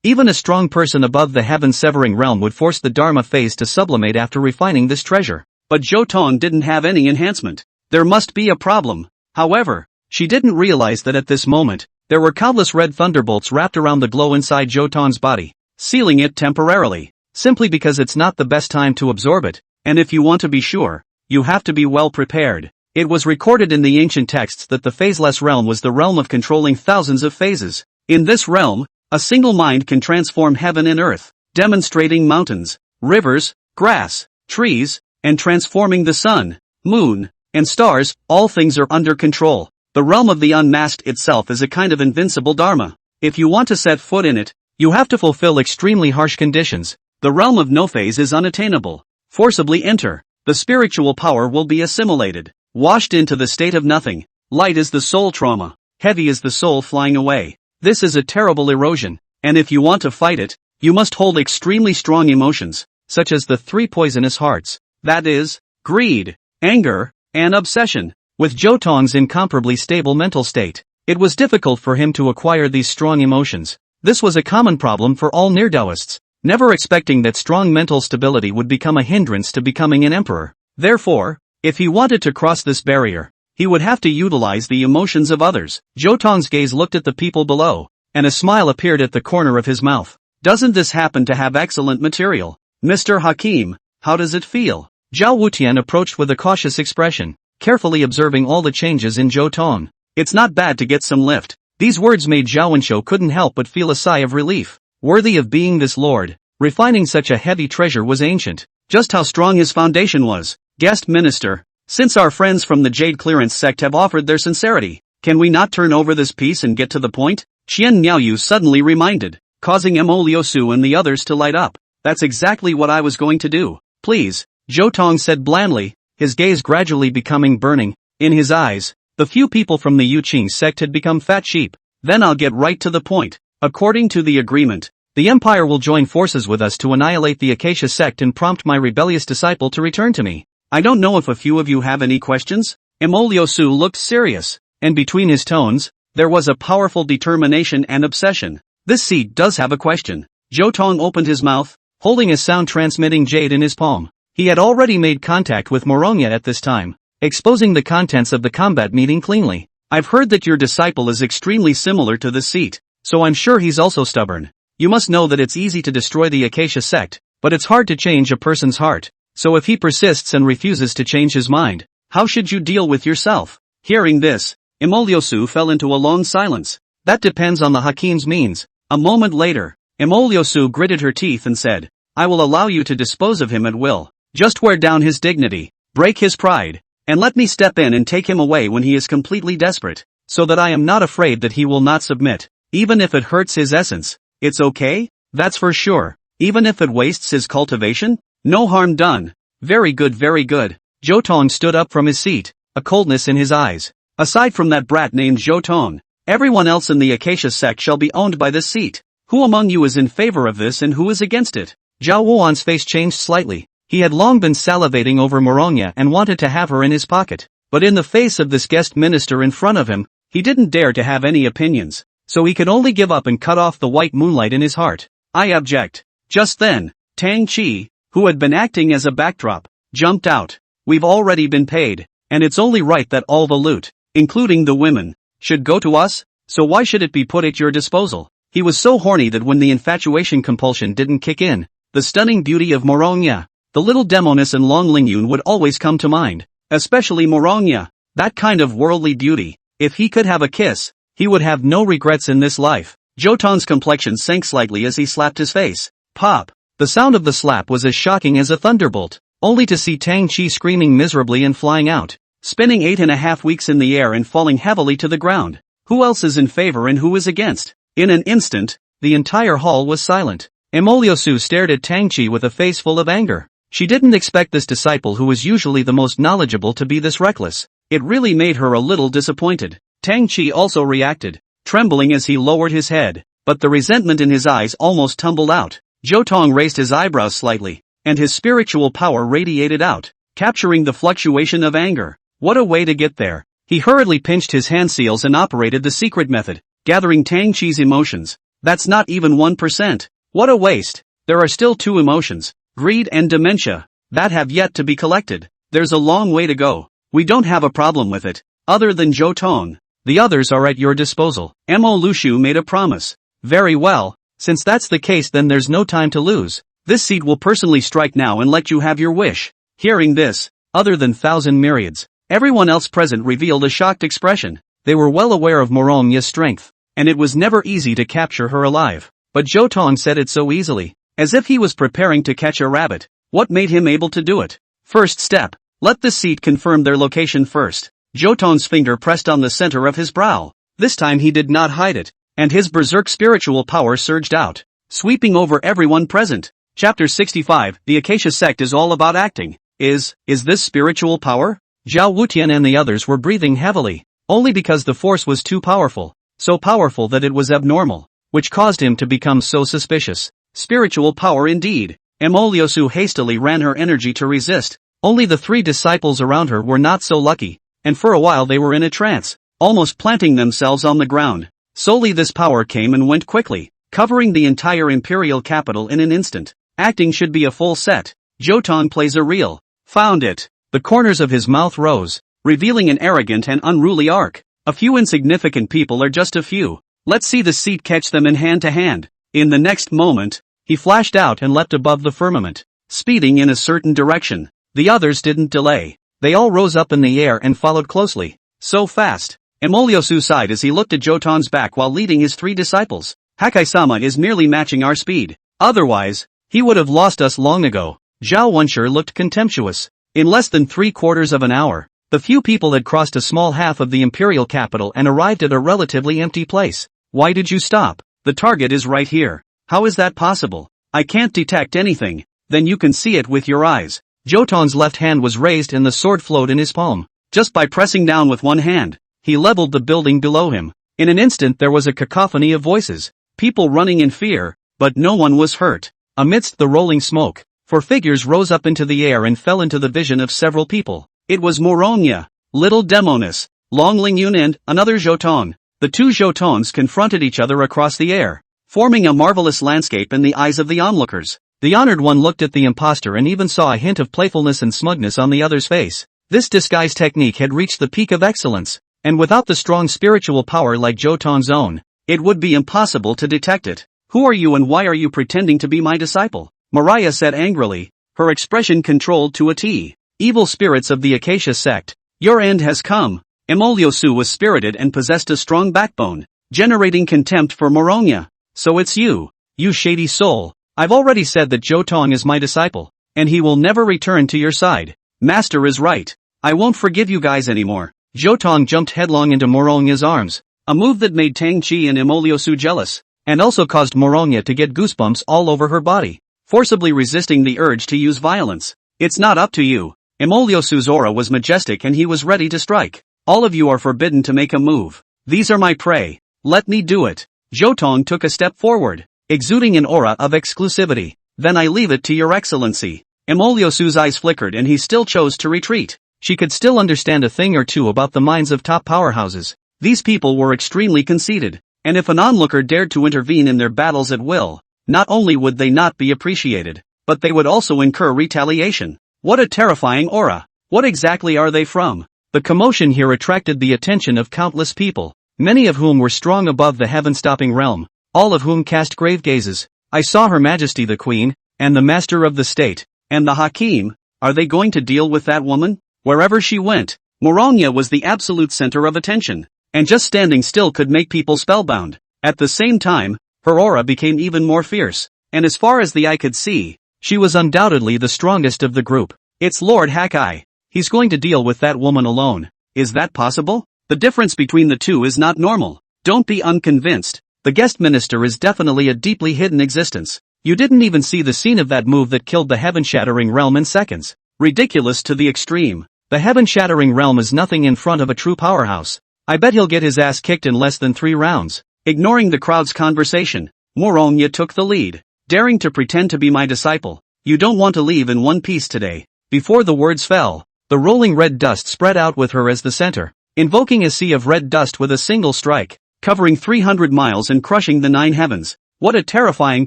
Even a strong person above the heaven-severing realm would force the Dharma phase to sublimate after refining this treasure. But Zhou Tong didn't have any enhancement. There must be a problem. However, she didn't realize that at this moment, there were countless red thunderbolts wrapped around the glow inside Zhou Tong's body, sealing it temporarily, simply because it's not the best time to absorb it, and if you want to be sure, you have to be well prepared. It was recorded in the ancient texts that the phaseless realm was the realm of controlling thousands of phases. In this realm, a single mind can transform heaven and earth, demonstrating mountains, rivers, grass, trees, and transforming the sun, moon, and stars. All things are under control. The realm of the unmasked itself is a kind of invincible dharma. If you want to set foot in it, you have to fulfill extremely harsh conditions. The realm of no phase is unattainable. Forcibly enter. The spiritual power will be assimilated, washed into the state of nothing. Light is the soul trauma. Heavy is the soul flying away. This is a terrible erosion, and if you want to fight it, you must hold extremely strong emotions, such as the 3 poisonous hearts. That is, greed, anger, and obsession. With Zhou Tong's incomparably stable mental state, it was difficult for him to acquire these strong emotions. This was a common problem for all near-Taoists, never expecting that strong mental stability would become a hindrance to becoming an emperor. Therefore, if he wanted to cross this barrier, he would have to utilize the emotions of others. Zhou Tong's gaze looked at the people below. and a smile appeared at the corner of his mouth. Doesn't this happen to have excellent material? Mr. Hakim, how does it feel? Zhao Wutian approached with a cautious expression, carefully observing all the changes in Zhou Tong. It's not bad to get some lift. These words made Zhao Wenshou couldn't help but feel a sigh of relief. Worthy of being this lord, refining such a heavy treasure was ancient. Just how strong his foundation was. Guest minister, since our friends from the Jade Clearance sect have offered their sincerity, can we not turn over this piece and get to the point? Qian Miaoyu suddenly reminded, causing Mo Liusu and the others to light up. That's exactly what I was going to do. Please, Zhou Tong said blandly, his gaze gradually becoming burning. In his eyes, the few people from the Yuqing sect had become fat sheep. Then I'll get right to the point. According to the agreement, the Empire will join forces with us to annihilate the Acacia sect and prompt my rebellious disciple to return to me. I don't know if a few of you have any questions? Mo Liusu looked serious, and between his tones, there was a powerful determination and obsession. This seat does have a question. Zhou Tong opened his mouth, holding a sound-transmitting jade in his palm. He had already made contact with Morongya at this time, exposing the contents of the combat meeting cleanly. I've heard that your disciple is extremely similar to this seat, so I'm sure he's also stubborn. You must know that it's easy to destroy the Acacia sect, but it's hard to change a person's heart. So if he persists and refuses to change his mind, how should you deal with yourself? Hearing this, Mo Liusu fell into a long silence. That depends on the Hakim's means. A moment later, Mo Liusu gritted her teeth and said, I will allow you to dispose of him at will. Just wear down his dignity, break his pride, and let me step in and take him away when he is completely desperate, so that I am not afraid that he will not submit, even if it hurts his essence. It's okay? That's for sure. Even if it wastes his cultivation? No harm done. Very good, very good. Zhou Tong stood up from his seat, a coldness in his eyes. Aside from that brat named Zhou Tong, everyone else in the Acacia sect shall be owned by this seat. Who among you is in favor of this and who is against it? Zhao Wuan's face changed slightly. He had long been salivating over Morongya and wanted to have her in his pocket, but in the face of this guest minister in front of him, he didn't dare to have any opinions, so he could only give up and cut off the white moonlight in his heart. I object. Just then, Tang Qi, who had been acting as a backdrop, jumped out. We've already been paid, and it's only right that all the loot, including the women, should go to us, so why should it be put at your disposal? He was so horny that when the infatuation compulsion didn't kick in, the stunning beauty of Morongya, the little demoness and Long Lingyun would always come to mind, especially Morongya, that kind of worldly beauty. If he could have a kiss, he would have no regrets in this life. Zhou Tong's complexion sank slightly as he slapped his face. Pop! The sound of the slap was as shocking as a thunderbolt, only to see Tang Qi screaming miserably and flying out, spinning 8.5 weeks in the air and falling heavily to the ground. Who else is in favor and who is against? In an instant, the entire hall was silent. Mo Liusu stared at Tang Qi with a face full of anger. She didn't expect this disciple who was usually the most knowledgeable to be this reckless. It really made her a little disappointed. Tang Qi also reacted, trembling as he lowered his head, but the resentment in his eyes almost tumbled out. Zhou Tong raised his eyebrows slightly, and his spiritual power radiated out, capturing the fluctuation of anger. What a way to get there. He hurriedly pinched his hand seals and operated the secret method, gathering Tang Qi's emotions. That's not even 1%. What a waste. There are still 2 emotions. Greed and dementia, that have yet to be collected. There's a long way to go. We don't have a problem with it, other than Zhou Tong. The others are at your disposal. Mo Liusu made a promise. Very well, since that's the case then there's no time to lose. This seat will personally strike now and let you have your wish. Hearing this, other than thousand myriads, everyone else present revealed a shocked expression. They were well aware of Morongya's strength, and it was never easy to capture her alive. But Zhou Tong said it so easily, as if he was preparing to catch a rabbit. What made him able to do it? First step, let the seat confirm their location first. Zhou Tong's finger pressed on the center of his brow. This time he did not hide it, and his berserk spiritual power surged out, sweeping over everyone present. Chapter 65, The Acacia Sect is all about acting. Is this spiritual power? Zhao Wutian and the others were breathing heavily, only because the force was too powerful, so powerful that it was abnormal, which caused him to become so suspicious. Spiritual power indeed. Mo Liusu hastily ran her energy to resist. Only the 3 disciples around her were not so lucky, and for a while they were in a trance, almost planting themselves on the ground. Solely this power came and went quickly, covering the entire imperial capital in an instant. Acting should be a full set. Zhou Tong plays a reel. Found it. The corners of his mouth rose, revealing an arrogant and unruly arc. A few insignificant people are just a few. Let's see the seat catch them in hand to hand. In the next moment, he flashed out and leapt above the firmament, speeding in a certain direction. The others didn't delay. They all rose up in the air and followed closely. So fast. Emoliosu sighed as he looked at Zhou Tong's back while leading his 3 disciples. Hakai-sama is merely matching our speed. Otherwise, he would have lost us long ago. Zhao Wenshi looked contemptuous. In less than 3/4 of an hour, the few people had crossed a small half of the imperial capital and arrived at a relatively empty place. Why did you stop? The target is right here. How is that possible? I can't detect anything. Then you can see it with your eyes. Zhou Tong's left hand was raised and the sword flowed in his palm. Just by pressing down with one hand, he leveled the building below him. In an instant there was a cacophony of voices. People running in fear, but no one was hurt. Amidst the rolling smoke, 4 figures rose up into the air and fell into the vision of several people. It was Morongya, Little Demoness, Long Lingyun and another Zhou Tong. The 2 Zhou Tongs confronted each other across the air, forming a marvelous landscape in the eyes of the onlookers. The honored one looked at the impostor and even saw a hint of playfulness and smugness on the other's face. This disguise technique had reached the peak of excellence, and without the strong spiritual power like Zhou Tong's own, it would be impossible to detect it. Who are you and why are you pretending to be my disciple? Mariah said angrily, her expression controlled to a T. Evil spirits of the Acacia sect, your end has come. Emoliosu was spirited and possessed a strong backbone, generating contempt for Morongya. So it's you, you shady soul. I've already said that Zhou Tong is my disciple, and he will never return to your side. Master is right. I won't forgive you guys anymore. Zhou Tong jumped headlong into Morongya's arms, a move that made Tang Chi and Emoliosu jealous, and also caused Morongya to get goosebumps all over her body, forcibly resisting the urge to use violence. It's not up to you. Emoliosu's aura was majestic and he was ready to strike. All of you are forbidden to make a move. These are my prey. Let me do it. Zhou Tong took a step forward, exuding an aura of exclusivity. Then I leave it to your excellency. Emoliosu's eyes flickered and he still chose to retreat. She could still understand a thing or two about the minds of top powerhouses. These people were extremely conceited, and if an onlooker dared to intervene in their battles at will, not only would they not be appreciated, but they would also incur retaliation. What a terrifying aura. What exactly are they from? The commotion here attracted the attention of countless people, many of whom were strong above the heaven-stopping realm, all of whom cast grave gazes. I saw Her Majesty the Queen, and the Master of the State, and the Hakim. Are they going to deal with that woman? Wherever she went, Morongya was the absolute center of attention, and just standing still could make people spellbound. At the same time, her aura became even more fierce, and as far as the eye could see, she was undoubtedly the strongest of the group. It's Lord Hakai. He's going to deal with that woman alone. Is that possible? The difference between the two is not normal. Don't be unconvinced. The guest minister is definitely a deeply hidden existence. You didn't even see the scene of that move that killed the heaven-shattering realm in seconds. Ridiculous to the extreme. The heaven-shattering realm is nothing in front of a true powerhouse. I bet he'll get his ass kicked in less than 3 rounds. Ignoring the crowd's conversation, Morongya took the lead. Daring to pretend to be my disciple. You don't want to leave in one piece today. Before the words fell, the rolling red dust spread out with her as the center, invoking a sea of red dust with a single strike, covering 300 miles and crushing the 9 heavens. What a terrifying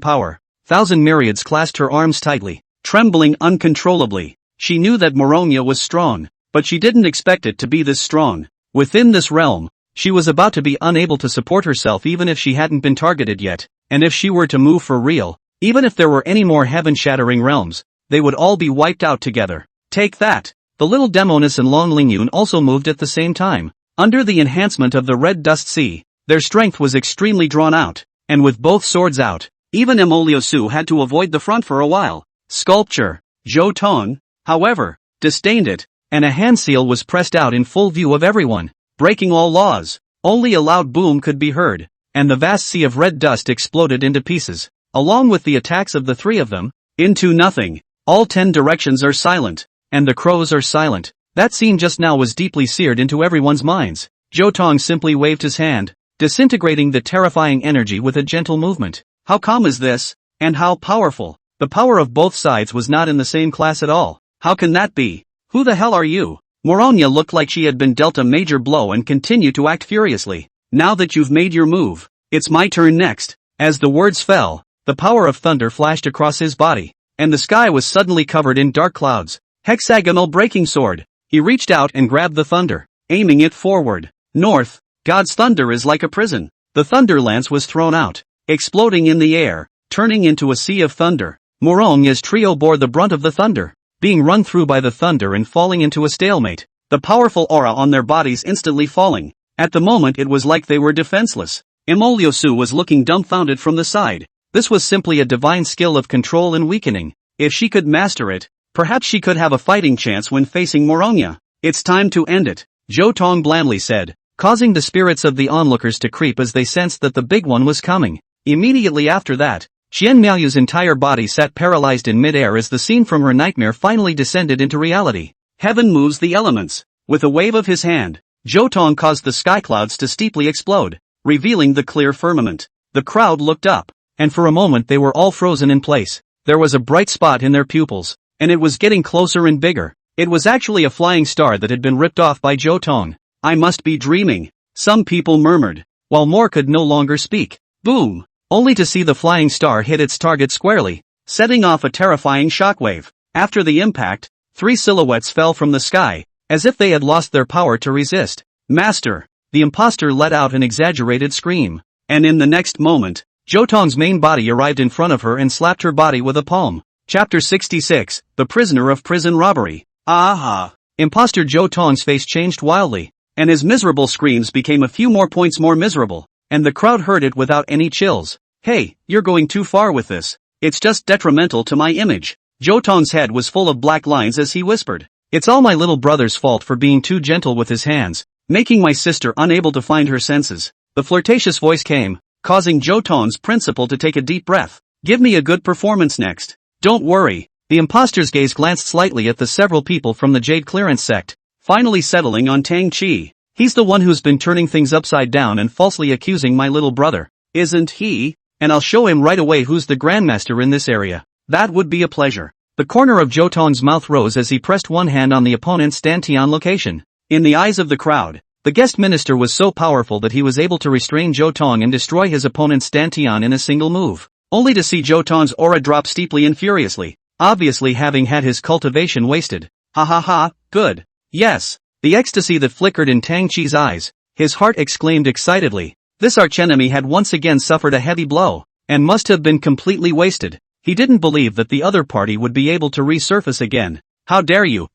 power. 1,000 myriads clasped her arms tightly, trembling uncontrollably. She knew that Morongya was strong, but she didn't expect it to be this strong. Within this realm, she was about to be unable to support herself even if she hadn't been targeted yet, and if she were to move for real, even if there were any more heaven-shattering realms, they would all be wiped out together. Take that! The little Demoness and Long Lingyun also moved at the same time. Under the enhancement of the red dust sea, their strength was extremely drawn out, and with both swords out, even Emoliosu had to avoid the front for a while. Sculpture. Zhou Tong, however, disdained it, and a hand seal was pressed out in full view of everyone, breaking all laws. Only a loud boom could be heard, and the vast sea of red dust exploded into pieces, along with the attacks of the 3 of them, into nothing. All 10 directions are silent, and the crows are silent. That scene just now was deeply seared into everyone's minds. Zhou Tong simply waved his hand, disintegrating the terrifying energy with a gentle movement. How calm is this? And how powerful? The power of both sides was not in the same class at all. How can that be? Who the hell are you? Morongya looked like she had been dealt a major blow and continued to act furiously. Now that you've made your move, it's my turn next. As the words fell, the power of thunder flashed across his body, and the sky was suddenly covered in dark clouds. Hexagonal breaking sword. He reached out and grabbed the thunder, aiming it forward. North. God's thunder is like a prison. The thunder lance was thrown out, exploding in the air, turning into a sea of thunder. Morong's trio bore the brunt of the thunder, being run through by the thunder and falling into a stalemate, the powerful aura on their bodies instantly falling. At the moment it was like they were defenseless. Emoliosu was looking dumbfounded from the side. This was simply a divine skill of control and weakening. If she could master it, perhaps she could have a fighting chance when facing Morongya. It's time to end it, Zhou Tong blandly said, causing the spirits of the onlookers to creep as they sensed that the big one was coming. Immediately after that, Xian Miaoyu's entire body sat paralyzed in mid-air as the scene from her nightmare finally descended into reality. Heaven moves the elements. With a wave of his hand, Zhou Tong caused the sky clouds to steeply explode, revealing the clear firmament. The crowd looked up, and for a moment they were all frozen in place. There was a bright spot in their pupils, and it was getting closer and bigger. It was actually a flying star that had been ripped off by Zhou Tong. I must be dreaming, some people murmured, while more could no longer speak. Boom! Only to see the flying star hit its target squarely, setting off a terrifying shockwave. After the impact, 3 silhouettes fell from the sky, as if they had lost their power to resist. Master! The imposter let out an exaggerated scream. And in the next moment, Zhou Tong's main body arrived in front of her and slapped her body with a palm. Chapter 66, The Prisoner of Prison Robbery. Aha! Imposter Zhou Tong's face changed wildly, and his miserable screams became a few more points more miserable, and the crowd heard it without any chills. Hey, you're going too far with this. It's just detrimental to my image. Zhou Tong's head was full of black lines as he whispered. It's all my little brother's fault for being too gentle with his hands, making my sister unable to find her senses. The flirtatious voice came, causing Zhou Tong's principal to take a deep breath. Give me a good performance next. Don't worry. The imposter's gaze glanced slightly at the several people from the Jade Clearance sect, finally settling on Tang Chi. He's the one who's been turning things upside down and falsely accusing my little brother. Isn't he? And I'll show him right away who's the grandmaster in this area. That would be a pleasure. The corner of Zhou Tong's mouth rose as he pressed one hand on the opponent's Dantian location. In the eyes of the crowd, the guest minister was so powerful that he was able to restrain Zhou Tong and destroy his opponent's Dantian in a single move, only to see Zhou Tong's aura drop steeply and furiously, obviously having had his cultivation wasted. Ha ha ha, good. Yes. The ecstasy that flickered in Tang Chi's eyes, his heart exclaimed excitedly. This archenemy had once again suffered a heavy blow, and must have been completely wasted. He didn't believe that the other party would be able to resurface again. How dare you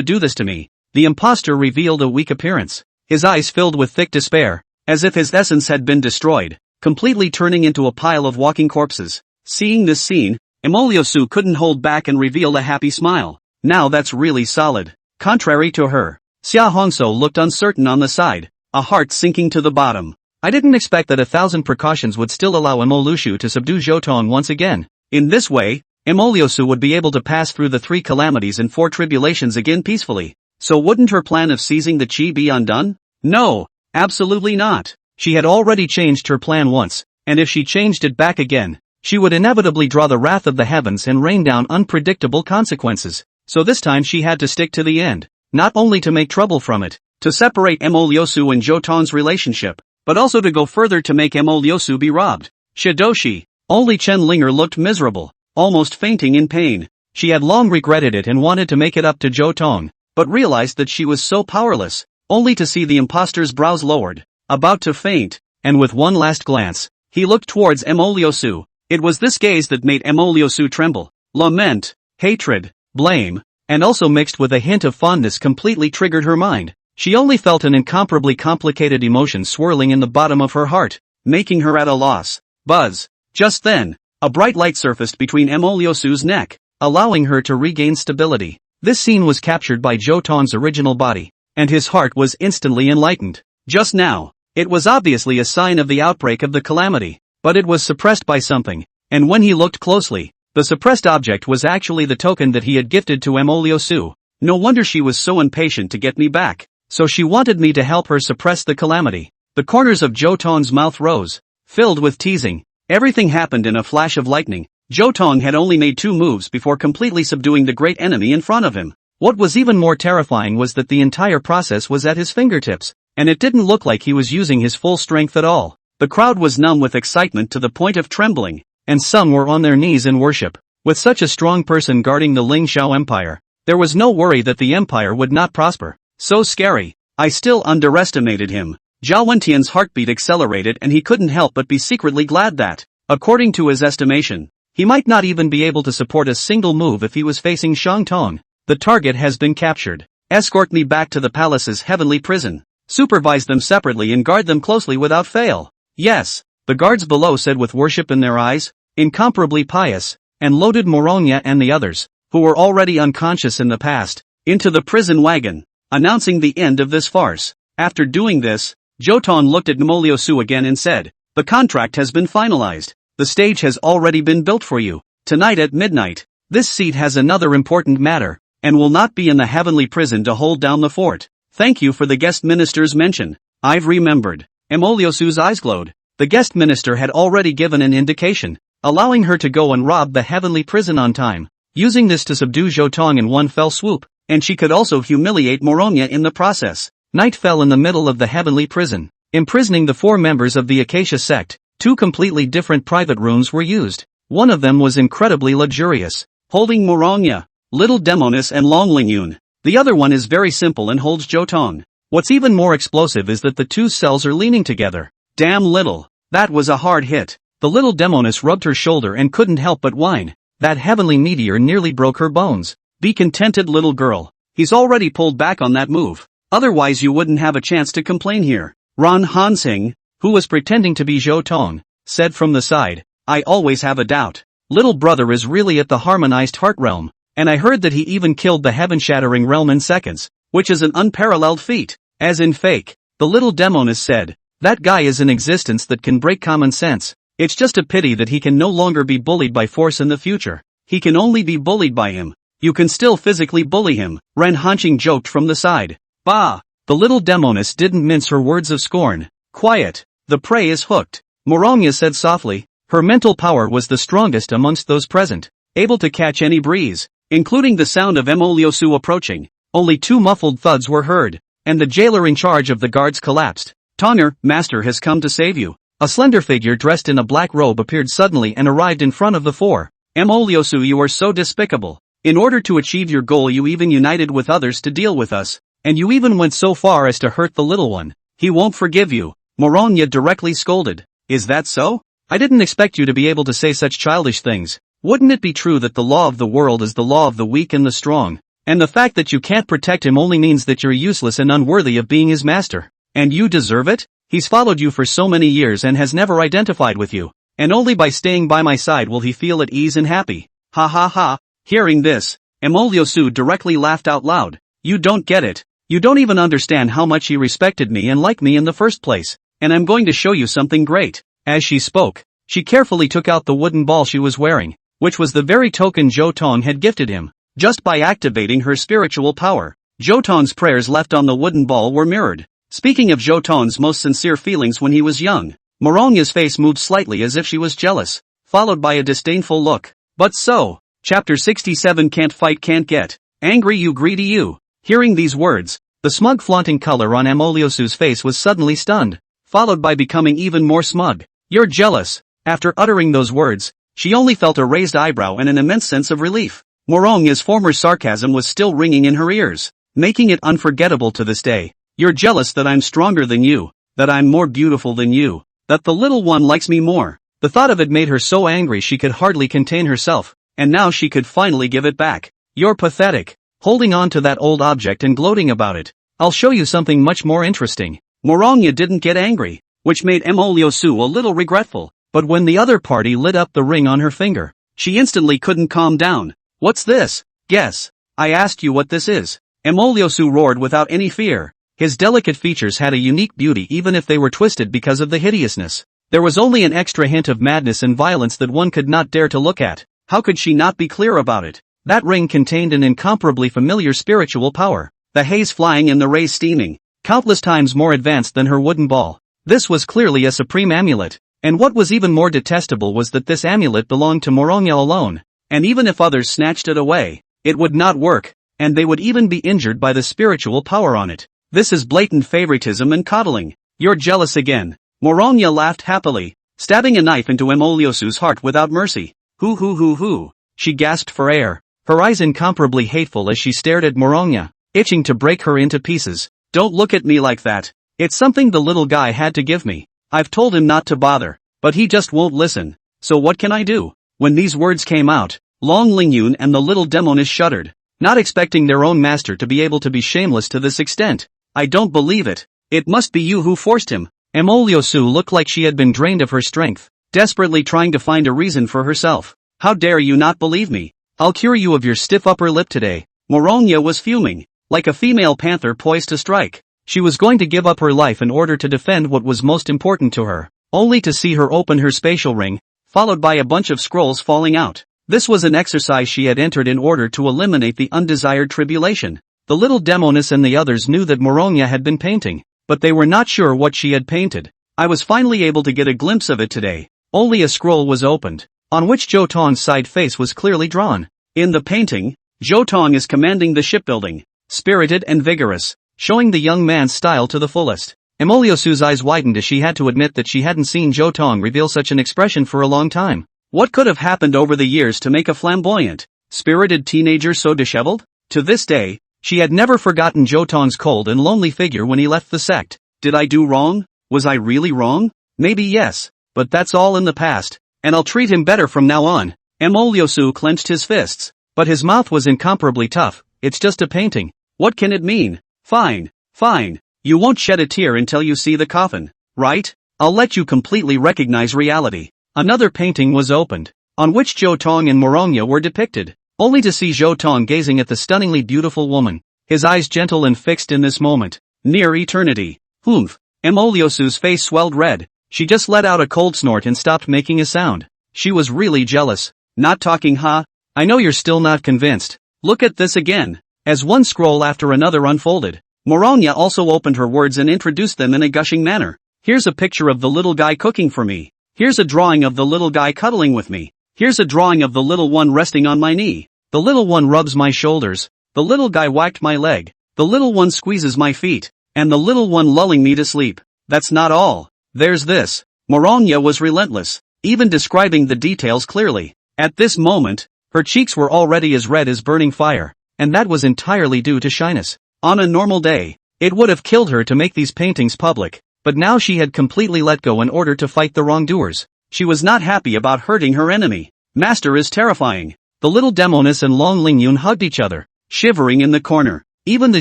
do this to me? The imposter revealed a weak appearance, his eyes filled with thick despair, as if his essence had been destroyed, completely turning into a pile of walking corpses. Seeing this scene, Emoliosu couldn't hold back and revealed a happy smile. Now that's really solid. Contrary to her, Xia Hongso looked uncertain on the side, a heart sinking to the bottom. I didn't expect that 1,000 precautions would still allow Emoliosu to subdue Zhou Tong once again. In this way, Emoliosu would be able to pass through the 3 calamities and 4 tribulations again peacefully. So wouldn't her plan of seizing the chi be undone? No, absolutely not. She had already changed her plan once, and if she changed it back again, she would inevitably draw the wrath of the heavens and rain down unpredictable consequences. So this time she had to stick to the end, not only to make trouble from it, to separate Emoliosu and Zhou Tong's relationship, but also to go further to make Emoliosu be robbed. Shidoshi. Only Chen Linger looked miserable, almost fainting in pain. She had long regretted it and wanted to make it up to Zhou Tong, but realized that she was so powerless, only to see the imposter's brows lowered, about to faint, and with one last glance, he looked towards Emoliosu. It was this gaze that made Emoliosu tremble. Lament, hatred, blame, and also mixed with a hint of fondness completely triggered her mind. She only felt an incomparably complicated emotion swirling in the bottom of her heart, making her at a loss. Buzz. Just then, a bright light surfaced between Emoliosu's neck, allowing her to regain stability. This scene was captured by Zhou Tong's original body, and his heart was instantly enlightened. Just now, it was obviously a sign of the outbreak of the calamity, but it was suppressed by something, and when he looked closely, the suppressed object was actually the token that he had gifted to Emoliosu. No wonder she was so impatient to get me back. So she wanted me to help her suppress the calamity. The corners of Zhou Tong's mouth rose, filled with teasing. Everything happened in a flash of lightning. Zhou Tong had only made 2 moves before completely subduing the great enemy in front of him. What was even more terrifying was that the entire process was at his fingertips, and it didn't look like he was using his full strength at all. The crowd was numb with excitement to the point of trembling, and some were on their knees in worship. With such a strong person guarding the Ling Shao Empire, there was no worry that the empire would not prosper. So scary. I still underestimated him. Zhao Wentian's heartbeat accelerated and he couldn't help but be secretly glad that, according to his estimation, he might not even be able to support a single move if he was facing Zhou Tong. The target has been captured. Escort me back to the palace's heavenly prison. Supervise them separately and guard them closely without fail. Yes, the guards below said with worship in their eyes, incomparably pious, and loaded Morogna and the others, who were already unconscious in the past, into the prison wagon, announcing the end of this farce. After doing this, Zhou Tong looked at Nemoliosu again and said, "The contract has been finalized. The stage has already been built for you. Tonight at midnight, this seat has another important matter, and will not be in the heavenly prison to hold down the fort. Thank you for the guest minister's mention. I've remembered." Nemoliosu's eyes glowed. The guest minister had already given an indication, allowing her to go and rob the heavenly prison on time, using this to subdue Zhou Tong in one fell swoop, and she could also humiliate Morogna in the process. Night fell in the middle of the heavenly prison, imprisoning the 4 members of the Acacia sect. 2 completely different private rooms were used. One of them was incredibly luxurious, holding Morogna, Little Demonis and Long Lingyun. The other one is very simple and holds Zhou Tong. What's even more explosive is that the 2 cells are leaning together. Damn little. That was a hard hit. The Little Demonis rubbed her shoulder and couldn't help but whine. That heavenly meteor nearly broke her bones. Be contented, little girl. He's already pulled back on that move. Otherwise you wouldn't have a chance to complain here. Ran Hansing, who was pretending to be Zhou Tong, said from the side, "I always have a doubt. Little brother is really at the harmonized heart realm, and I heard that he even killed the heaven-shattering realm in seconds, which is an unparalleled feat." As in fake, the Little Demonis said, "That guy is an existence that can break common sense. It's just a pity that he can no longer be bullied by force in the future. He can only be bullied by him. You can still physically bully him," Ran Hanqing joked from the side. "Bah!" The Little Demonis didn't mince her words of scorn. "Quiet. The prey is hooked," Morogna said softly. Her mental power was the strongest amongst those present, able to catch any breeze, including the sound of Nemoliosu approaching. Only 2 muffled thuds were heard, and the jailer in charge of the guards collapsed. "Tonger, master has come to save you." A slender figure dressed in a black robe appeared suddenly and arrived in front of the 4. "Nemoliosu, you are so despicable. In order to achieve your goal you even united with others to deal with us, and you even went so far as to hurt the little one. He won't forgive you," Morogna directly scolded. "Is that so? I didn't expect you to be able to say such childish things. Wouldn't it be true that the law of the world is the law of the weak and the strong? And the fact that you can't protect him only means that you're useless and unworthy of being his master. And you deserve it? He's followed you for so many years and has never identified with you. And only by staying by my side will he feel at ease and happy." Ha ha ha. Hearing this, Nemoliosu directly laughed out loud. "You don't get it. You don't even understand how much he respected me and liked me in the first place. And I'm going to show you something great." As she spoke, she carefully took out the wooden ball she was wearing, which was the very token Zhou Tong had gifted him. Just by activating her spiritual power, Zhou Tong's prayers left on the wooden ball were mirrored. Speaking of Zhou Tong's most sincere feelings when he was young, Morogna's face moved slightly as if she was jealous, followed by a disdainful look. "But so, Chapter 67 Can't fight can't get. Angry you greedy you." Hearing these words, the smug flaunting color on Nemoliosu's face was suddenly stunned, followed by becoming even more smug. "You're jealous." After uttering those words, she only felt a raised eyebrow and an immense sense of relief. Morogna's former sarcasm was still ringing in her ears, making it unforgettable to this day. "You're jealous that I'm stronger than you, that I'm more beautiful than you, that the little one likes me more." The thought of it made her so angry she could hardly contain herself, and now she could finally give it back. "You're pathetic, holding on to that old object and gloating about it. I'll show you something much more interesting." Morogna didn't get angry, which made Nemoliosu a little regretful, but when the other party lit up the ring on her finger, she instantly couldn't calm down. "What's this?" "Guess. I asked you what this is." Nemoliosu roared without any fear. His delicate features had a unique beauty even if they were twisted because of the hideousness. There was only an extra hint of madness and violence that one could not dare to look at. How could she not be clear about it? That ring contained an incomparably familiar spiritual power, the haze flying and the rays steaming, countless times more advanced than her wooden ball. This was clearly a supreme amulet, and what was even more detestable was that this amulet belonged to Morogna alone, and even if others snatched it away, it would not work, and they would even be injured by the spiritual power on it. This is blatant favoritism and coddling. "You're jealous again." Morogna laughed happily, stabbing a knife into Nemoliosu's heart without mercy. Hoo. She gasped for air, her eyes incomparably hateful as she stared at Morogna, itching to break her into pieces. "Don't look at me like that. It's something the little guy had to give me. I've told him not to bother, but he just won't listen. So what can I do? When these words came out, Long Lingyun and the little demoness shuddered, not expecting their own master to be able to be shameless to this extent. I don't believe it. It must be you who forced him. Emoliosu looked like she had been drained of her strength, desperately trying to find a reason for herself. How dare you not believe me? I'll cure you of your stiff upper lip today. Moronya was fuming, like a female panther poised to strike. She was going to give up her life in order to defend what was most important to her, only to see her open her spatial ring, followed by a bunch of scrolls falling out. This was an exercise she had entered in order to eliminate the undesired tribulation. The little demoness and the others knew that Moronya had been painting, but they were not sure what she had painted. I was finally able to get a glimpse of it today. Only a scroll was opened, on which Zhou Tong's side face was clearly drawn. In the painting, Zhou Tong is commanding the shipbuilding, spirited and vigorous, showing the young man's style to the fullest. Emoliosu's eyes widened as she had to admit that she hadn't seen Zhou Tong reveal such an expression for a long time. What could have happened over the years to make a flamboyant, spirited teenager so disheveled? To this day, she had never forgotten Zhou Tong's cold and lonely figure when he left the sect. Did I do wrong? Was I really wrong? Maybe yes, but that's all in the past, and I'll treat him better from now on. Emoliosu clenched his fists, but his mouth was incomparably tough. It's just a painting. What can it mean? Fine, fine. You won't shed a tear until you see the coffin, right? I'll let you completely recognize reality. Another painting was opened, on which Zhou Tong and Moronya were depicted, only to see Zhou Tong gazing at the stunningly beautiful woman, his eyes gentle and fixed in this moment, near eternity. Humph. Emoliosu's face swelled red. She just let out a cold snort and stopped making a sound. She was really jealous. Not talking, huh? I know you're still not convinced. Look at this again. As one scroll after another unfolded, Moronya also opened her words and introduced them in a gushing manner. Here's a picture of the little guy cooking for me. Here's a drawing of the little guy cuddling with me. Here's a drawing of the little one resting on my knee. The little one rubs my shoulders. The little guy whacked my leg. The little one squeezes my feet. And the little one lulling me to sleep. That's not all. There's this. Moronya was relentless, even describing the details clearly. At this moment, her cheeks were already as red as burning fire, and that was entirely due to shyness. On a normal day, it would have killed her to make these paintings public, but now she had completely let go in order to fight the wrongdoers. She was not happy about hurting her enemy. Master is terrifying. The little demoness and Long Lingyun hugged each other, shivering in the corner. Even the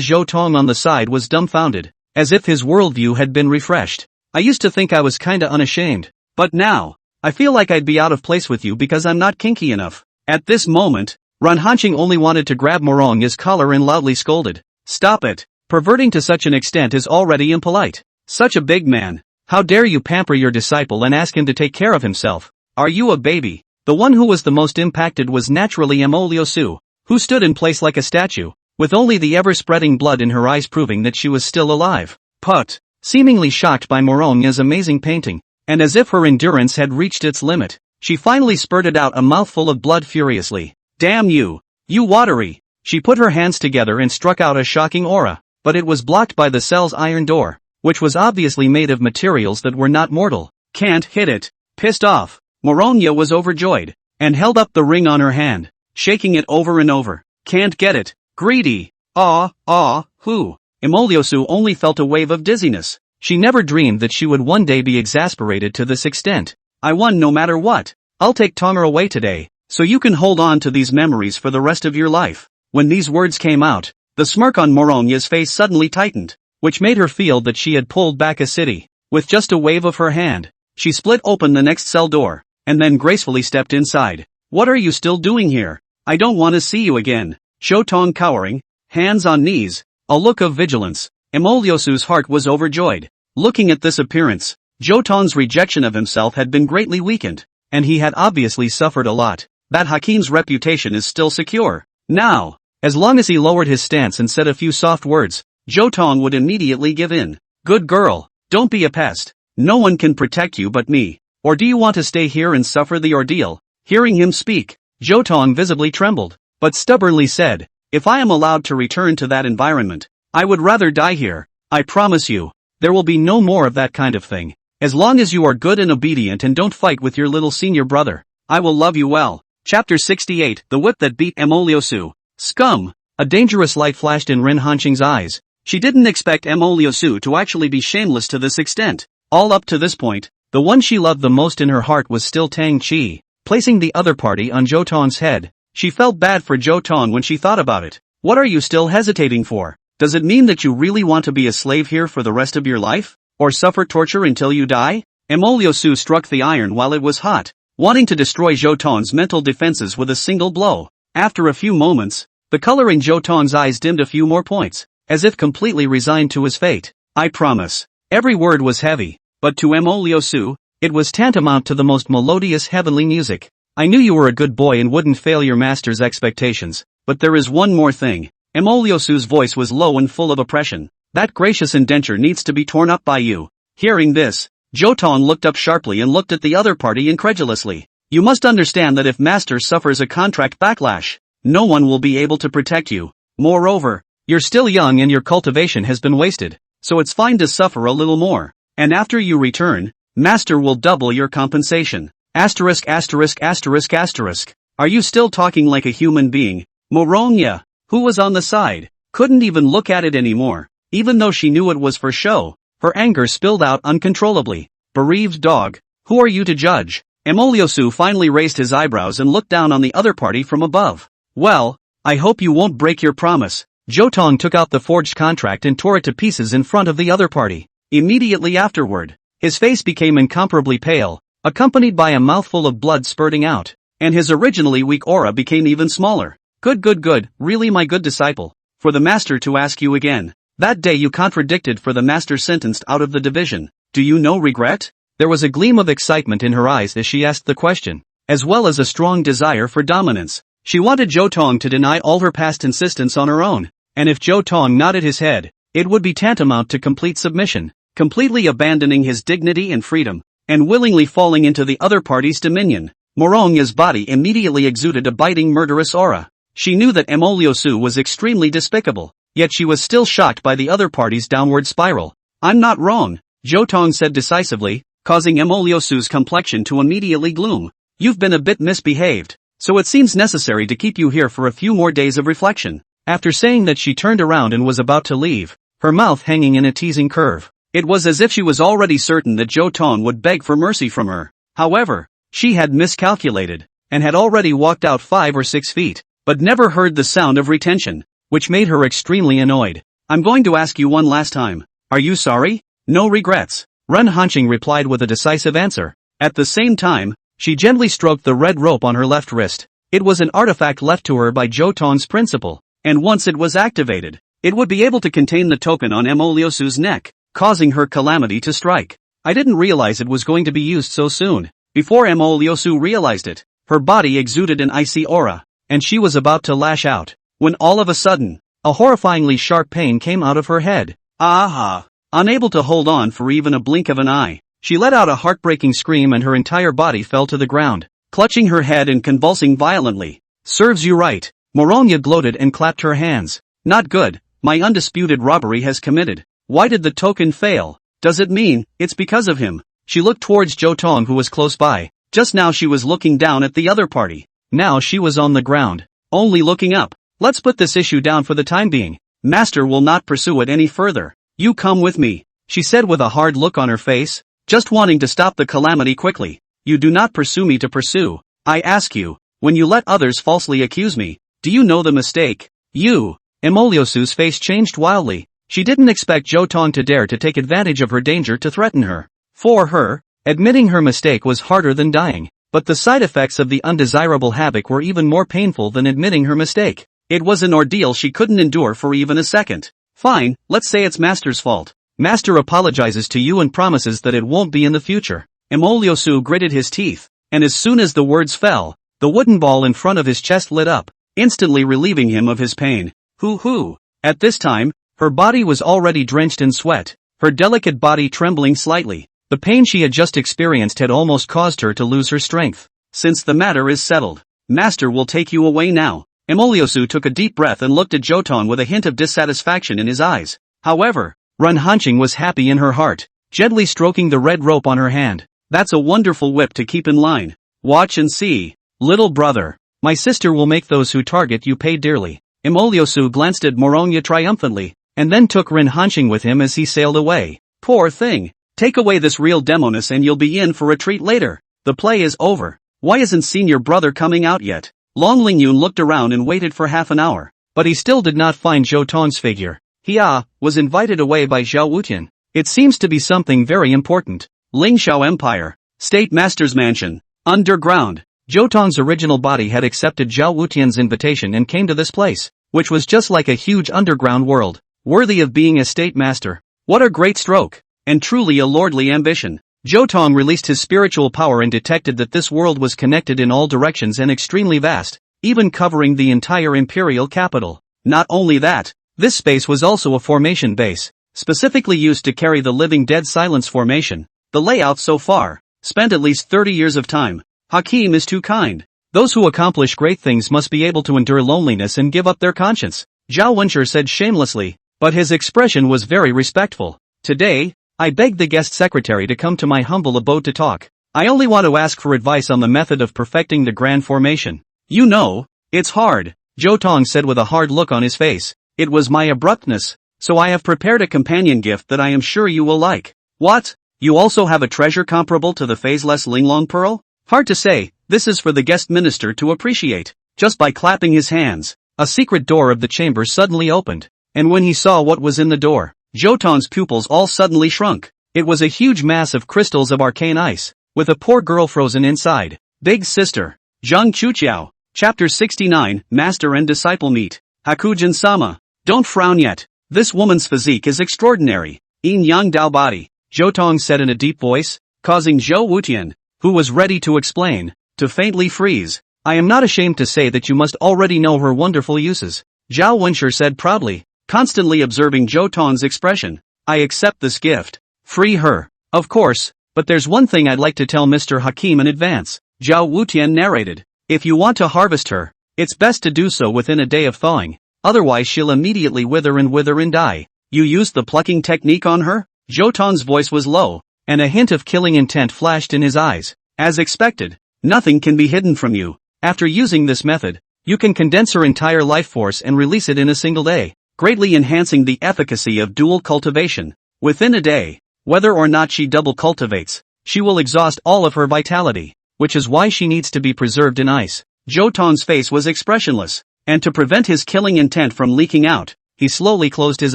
Zhou Tong on the side was dumbfounded, as if his worldview had been refreshed. I used to think I was kinda unashamed, but now, I feel like I'd be out of place with you because I'm not kinky enough. At this moment, Ranhanqing only wanted to grab Moronya's collar and loudly scolded. Stop it. Perverting to such an extent is already impolite. Such a big man. How dare you pamper your disciple and ask him to take care of himself? Are you a baby? The one who was the most impacted was naturally Emoliosu, who stood in place like a statue, with only the ever-spreading blood in her eyes proving that she was still alive. Put. Seemingly shocked by Moronya's amazing painting, and as if her endurance had reached its limit, she finally spurted out a mouthful of blood furiously. Damn you! You watery! She put her hands together and struck out a shocking aura, but it was blocked by the cell's iron door, which was obviously made of materials that were not mortal. Can't hit it. Pissed off, Moronya was overjoyed, and held up the ring on her hand, shaking it over and over. Can't get it. Greedy. Who? Emoliosu only felt a wave of dizziness. She never dreamed that she would one day be exasperated to this extent. I won no matter what. I'll take Tonger away today, so you can hold on to these memories for the rest of your life. When these words came out, the smirk on Moronya's face suddenly tightened, which made her feel that she had pulled back a city. With just a wave of her hand, she split open the next cell door, and then gracefully stepped inside. What are you still doing here? I don't want to see you again. Zhou Tong cowering, hands on knees, a look of vigilance. Emoliosu's heart was overjoyed. Looking at this appearance, Zhou Tong's rejection of himself had been greatly weakened, and he had obviously suffered a lot. That Hakim's reputation is still secure. Now, as long as he lowered his stance and said a few soft words, Zhou Tong would immediately give in. Good girl, don't be a pest. No one can protect you but me. Or do you want to stay here and suffer the ordeal? Hearing him speak, Zhou Tong visibly trembled, but stubbornly said, if I am allowed to return to that environment, I would rather die here. I promise you, there will be no more of that kind of thing. As long as you are good and obedient and don't fight with your little senior brother, I will love you well. Chapter 68, The Whip That Beat Emoliosu. Scum! A dangerous light flashed in Ranhanqing's eyes. She didn't expect Mo Liusu to actually be shameless to this extent. All up to this point, the one she loved the most in her heart was still Tang Qi. Placing the other party on Zhou Tong's head, she felt bad for Zhou Tong when she thought about it. What are you still hesitating for? Does it mean that you really want to be a slave here for the rest of your life? Or suffer torture until you die? Mo Liusu struck the iron while it was hot, wanting to destroy Zhou Tong's mental defenses with a single blow. After a few moments, the color in Zhou Tong's eyes dimmed a few more points, as if completely resigned to his fate. I promise. Every word was heavy, but to Mo Liusu, it was tantamount to the most melodious heavenly music. I knew you were a good boy and wouldn't fail your master's expectations, but there is one more thing. Mo Liusu's voice was low and full of oppression. That gracious indenture needs to be torn up by you. Hearing this, Zhou Tong looked up sharply and looked at the other party incredulously. You must understand that if master suffers a contract backlash, no one will be able to protect you. Moreover, you're still young and your cultivation has been wasted, so it's fine to suffer a little more. And after you return, master will double your compensation. Asterisk asterisk asterisk asterisk. Are you still talking like a human being? Morongya, who was on the side, couldn't even look at it anymore, even though she knew it was for show. Her anger spilled out uncontrollably. Bereaved dog, who are you to judge? Mo Liusu finally raised his eyebrows and looked down on the other party from above. Well, I hope you won't break your promise. Zhou Tong took out the forged contract and tore it to pieces in front of the other party. Immediately afterward, his face became incomparably pale, accompanied by a mouthful of blood spurting out, and his originally weak aura became even smaller. Good, really my good disciple. For the master to ask you again. That day you contradicted for the master sentenced out of the division. Do you no regret? There was a gleam of excitement in her eyes as she asked the question, as well as a strong desire for dominance. She wanted Zhou Tong to deny all her past insistence on her own, and if Zhou Tong nodded his head, it would be tantamount to complete submission, completely abandoning his dignity and freedom, and willingly falling into the other party's dominion. Morongya's body immediately exuded a biting murderous aura. She knew that Mo Liusu was extremely despicable, yet she was still shocked by the other party's downward spiral. I'm not wrong, Zhou Tong said decisively, causing Mo Liusu's complexion to immediately gloom. You've been a bit misbehaved, so it seems necessary to keep you here for a few more days of reflection. After saying that, she turned around and was about to leave, her mouth hanging in a teasing curve. It was as if she was already certain that Zhou Tong would beg for mercy from her. However, she had miscalculated, and had already walked out 5 or 6 feet, but never heard the sound of retention, which made her extremely annoyed. I'm going to ask you one last time. Are you sorry? No regrets. Ren Hanqing replied with a decisive answer. At the same time, she gently stroked the red rope on her left wrist. It was an artifact left to her by Zhou Tong's principal, and once it was activated, it would be able to contain the token on Mo Liusu's neck, causing her calamity to strike. I didn't realize it was going to be used so soon. Before Mo Liusu realized it, her body exuded an icy aura, and she was about to lash out, when all of a sudden, a horrifyingly sharp pain came out of her head. Aha! Unable to hold on for even a blink of an eye, she let out a heartbreaking scream and her entire body fell to the ground, clutching her head and convulsing violently. Serves you right. Morongya gloated and clapped her hands. Not good, my undisputed robbery has committed. Why did the token fail? Does it mean it's because of him? She looked towards Zhou Tong, who was close by. Just now she was looking down at the other party. Now she was on the ground, only looking up. Let's put this issue down for the time being. Master will not pursue it any further. You come with me, she said with a hard look on her face, just wanting to stop the calamity quickly. You do not pursue me to pursue. I ask you, when you let others falsely accuse me, do you know the mistake? You. Mo Liusu's face changed wildly. She didn't expect Zhou Tong to dare to take advantage of her danger to threaten her. For her, admitting her mistake was harder than dying, but the side effects of the undesirable habit were even more painful than admitting her mistake. It was an ordeal she couldn't endure for even a second. Fine, let's say it's Master's fault. Master apologizes to you and promises that it won't be in the future. Mo Liusu gritted his teeth, and as soon as the words fell, the wooden ball in front of his chest lit up, instantly relieving him of his pain. Hoo. At this time, her body was already drenched in sweat, her delicate body trembling slightly. The pain she had just experienced had almost caused her to lose her strength. Since the matter is settled, Master will take you away now. Mo Liusu took a deep breath and looked at Zhou Tong with a hint of dissatisfaction in his eyes. However, Ren Hanqing was happy in her heart, gently stroking the red rope on her hand. That's a wonderful whip to keep in line. Watch and see. Little brother, my sister will make those who target you pay dearly. Mo Liusu glanced at Morongya triumphantly. and then took Rin Hanqing with him as he sailed away. Poor thing. Take away this real demoness and you'll be in for a treat later. The play is over. Why isn't senior brother coming out yet? Long Lingyun looked around and waited for half an hour, but he still did not find Zhou Tong's figure. He was invited away by Zhao Wutian. It seems to be something very important. Lingxiao Empire, State Master's Mansion, underground. Zhou Tong's original body had accepted Zhao Wutian's invitation and came to this place, which was just like a huge underground world, worthy of being a state master. What a great stroke, and truly a lordly ambition. Zhou Tong released his spiritual power and detected that this world was connected in all directions and extremely vast, even covering the entire imperial capital. Not only that, this space was also a formation base, specifically used to carry the living dead silence formation. The layout so far spent at least 30 years of time. Hakim is too kind. Those who accomplish great things must be able to endure loneliness and give up their conscience, Zhao Wenshi said shamelessly, but his expression was very respectful. Today, I begged the guest secretary to come to my humble abode to talk. I only want to ask for advice on the method of perfecting the grand formation. You know, it's hard, Zhou Tong said with a hard look on his face. It was my abruptness, so I have prepared a companion gift that I am sure you will like. What? You also have a treasure comparable to the phaseless Linglong Pearl? Hard to say, this is for the guest minister to appreciate. Just by clapping his hands, a secret door of the chamber suddenly opened, and when he saw what was in the door, Zhou Tong's pupils all suddenly shrunk. It was a huge mass of crystals of arcane ice, with a poor girl frozen inside. Big Sister. Zhang Chuqiao. Chapter 69, Master and Disciple Meet. Hakujin-sama. Don't frown yet. This woman's physique is extraordinary. Yin Yang Dao Body. Zhou Tong said in a deep voice, causing Zhou Wutian, who was ready to explain, to faintly freeze. I am not ashamed to say that you must already know her wonderful uses, Zhao Wenshi said proudly, constantly observing Zhou Tong's expression. I accept this gift. Free her. Of course, but there's one thing I'd like to tell Mr. Hakim in advance, Zhao Wutian narrated. If you want to harvest her, it's best to do so within a day of thawing, otherwise she'll immediately wither and die. You used the plucking technique on her? Zhou Tong's voice was low, and a hint of killing intent flashed in his eyes. As expected, nothing can be hidden from you. After using this method, you can condense her entire life force and release it in a single day, greatly enhancing the efficacy of dual cultivation. Within a day, whether or not she double cultivates, she will exhaust all of her vitality, which is why she needs to be preserved in ice. Zhou Tong's face was expressionless, and to prevent his killing intent from leaking out, he slowly closed his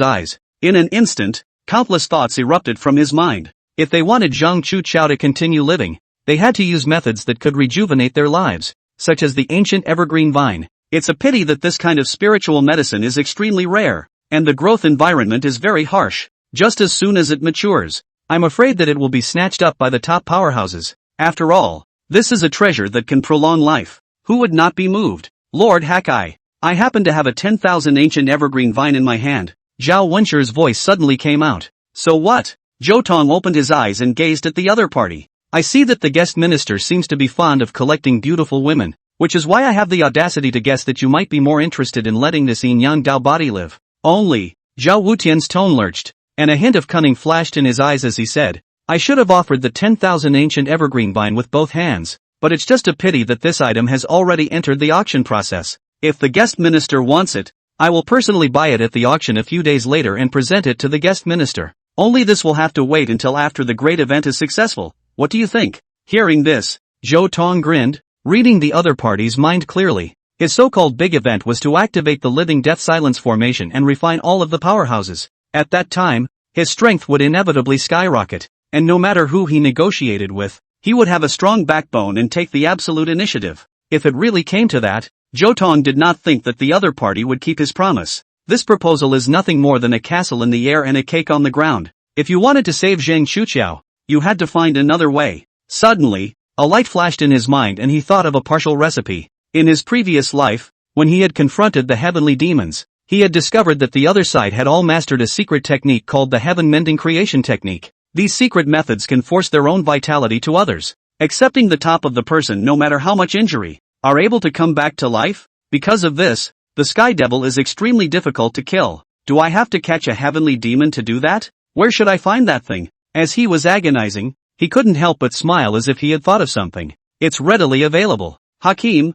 eyes. In an instant, countless thoughts erupted from his mind. If they wanted Zhang Chuqiao to continue living, they had to use methods that could rejuvenate their lives, such as the ancient evergreen vine. It's a pity that this kind of spiritual medicine is extremely rare, and the growth environment is very harsh. Just as soon as it matures, I'm afraid that it will be snatched up by the top powerhouses. After all, this is a treasure that can prolong life. Who would not be moved? Lord Hakai, I happen to have a 10,000 ancient evergreen vine in my hand. Zhao Wenshi's voice suddenly came out. So what? Zhou Tong opened his eyes and gazed at the other party. I see that the guest minister seems to be fond of collecting beautiful women, which is why I have the audacity to guess that you might be more interested in letting this Yin Yang Dao body live. Only, Zhao Wutian's tone lurched, and a hint of cunning flashed in his eyes as he said, I should have offered the 10,000 ancient evergreen vine with both hands, but it's just a pity that this item has already entered the auction process. If the guest minister wants it, I will personally buy it at the auction a few days later and present it to the guest minister. Only this will have to wait until after the great event is successful. What do you think? Hearing this, Zhou Tong grinned, reading the other party's mind clearly. His so-called big event was to activate the living death silence formation and refine all of the powerhouses. At that time, his strength would inevitably skyrocket, and no matter who he negotiated with, he would have a strong backbone and take the absolute initiative. If it really came to that, Zhou Tong did not think that the other party would keep his promise. This proposal is nothing more than a castle in the air and a cake on the ground. If you wanted to save Zhang Chuqiao, you had to find another way. Suddenly, a light flashed in his mind and he thought of a partial recipe. In his previous life, when he had confronted the heavenly demons, he had discovered that the other side had all mastered a secret technique called the heaven mending creation technique. These secret methods can force their own vitality to others, accepting the top of the person no matter how much injury, are able to come back to life. Because of this, the Sky Devil is extremely difficult to kill. Do I have to catch a heavenly demon to do that? Where should I find that thing? As he was agonizing, he couldn't help but smile as if he had thought of something. It's readily available. Hakim.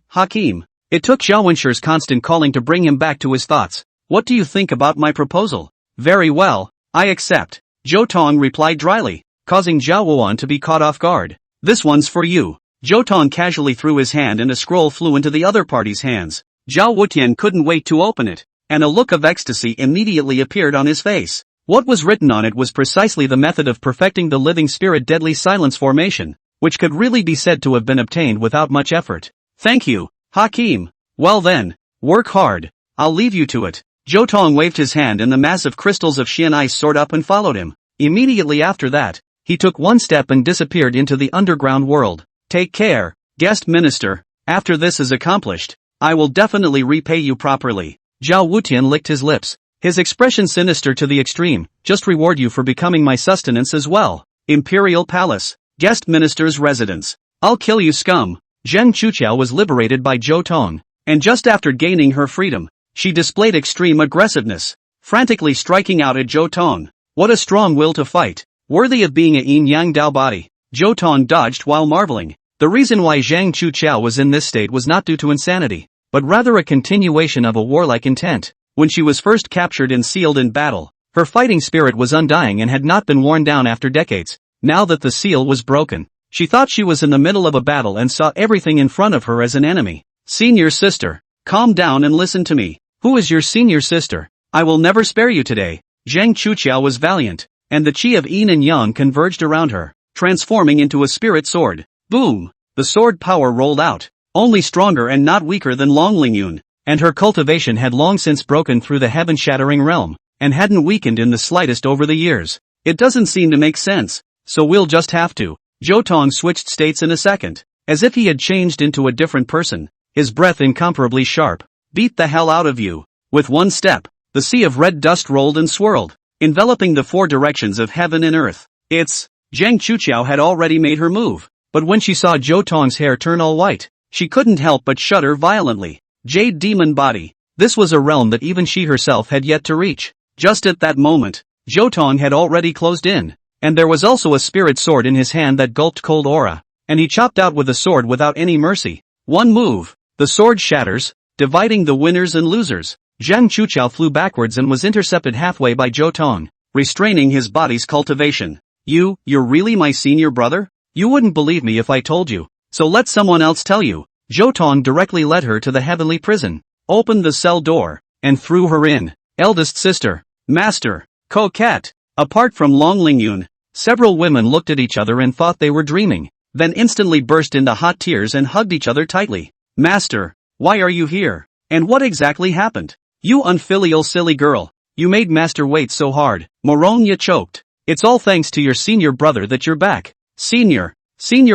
It took Zhao Wenshi's constant calling to bring him back to his thoughts. What do you think about my proposal? Very well, I accept. Zhou Tong replied dryly, causing Zhao Wuan to be caught off guard. This one's for you. Zhou Tong casually threw his hand and a scroll flew into the other party's hands. Zhao Wutian couldn't wait to open it, and a look of ecstasy immediately appeared on his face. What was written on it was precisely the method of perfecting the living spirit deadly silence formation, which could really be said to have been obtained without much effort. Thank you, Hakim. Well then, work hard. I'll leave you to it. Zhou Tong waved his hand and the massive crystals of Xian ice soared up and followed him. Immediately after that, he took one step and disappeared into the underground world. Take care, guest minister. After this is accomplished, I will definitely repay you properly. Zhao Wutian licked his lips, his expression sinister to the extreme. Just reward you for becoming my sustenance as well. Imperial Palace, guest minister's residence. I'll kill you, scum. Zheng Chuqiao was liberated by Zhou Tong, and just after gaining her freedom, she displayed extreme aggressiveness, frantically striking out at Zhou Tong. What a strong will to fight, worthy of being a yin-yang Dao body. Zhou Tong dodged while marveling. The reason why Zhang Chuqiao was in this state was not due to insanity, but rather a continuation of a warlike intent. When she was first captured and sealed in battle, her fighting spirit was undying and had not been worn down after decades. Now that the seal was broken, she thought she was in the middle of a battle and saw everything in front of her as an enemy. Senior sister, calm down and listen to me. Who is your senior sister? I will never spare you today. Zhang Chuqiao was valiant, and the chi of yin and yang converged around her, transforming into a spirit sword. Boom! The sword power rolled out, only stronger and not weaker than Long Lingyun, and her cultivation had long since broken through the heaven-shattering realm, and hadn't weakened in the slightest over the years. It doesn't seem to make sense, so we'll just have to. Zhou Tong switched states in a second, as if he had changed into a different person, his breath incomparably sharp. Beat the hell out of you. With one step, the sea of red dust rolled and swirled, enveloping the four directions of heaven and earth. Zhang Chuqiao had already made her move, but when she saw Zhou Tong's hair turn all white, she couldn't help but shudder violently. Jade demon body. This was a realm that even she herself had yet to reach. Just at that moment, Zhou Tong had already closed in, and there was also a spirit sword in his hand that gulped cold aura, and he chopped out with the sword without any mercy. One move, the sword shatters, dividing the winners and losers. Zhang Chuqiao flew backwards and was intercepted halfway by Zhou Tong, restraining his body's cultivation. You're really my senior brother? You wouldn't believe me if I told you, so let someone else tell you. Zhou Tong directly led her to the heavenly prison, opened the cell door, and threw her in. Eldest sister, master, coquette. Apart from Long Lingyun, several women looked at each other and thought they were dreaming, then instantly burst into hot tears and hugged each other tightly. Master, why are you here? And what exactly happened? You unfilial silly girl, you made master wait so hard. Moronya choked. It's all thanks to your senior brother that you're back. Senior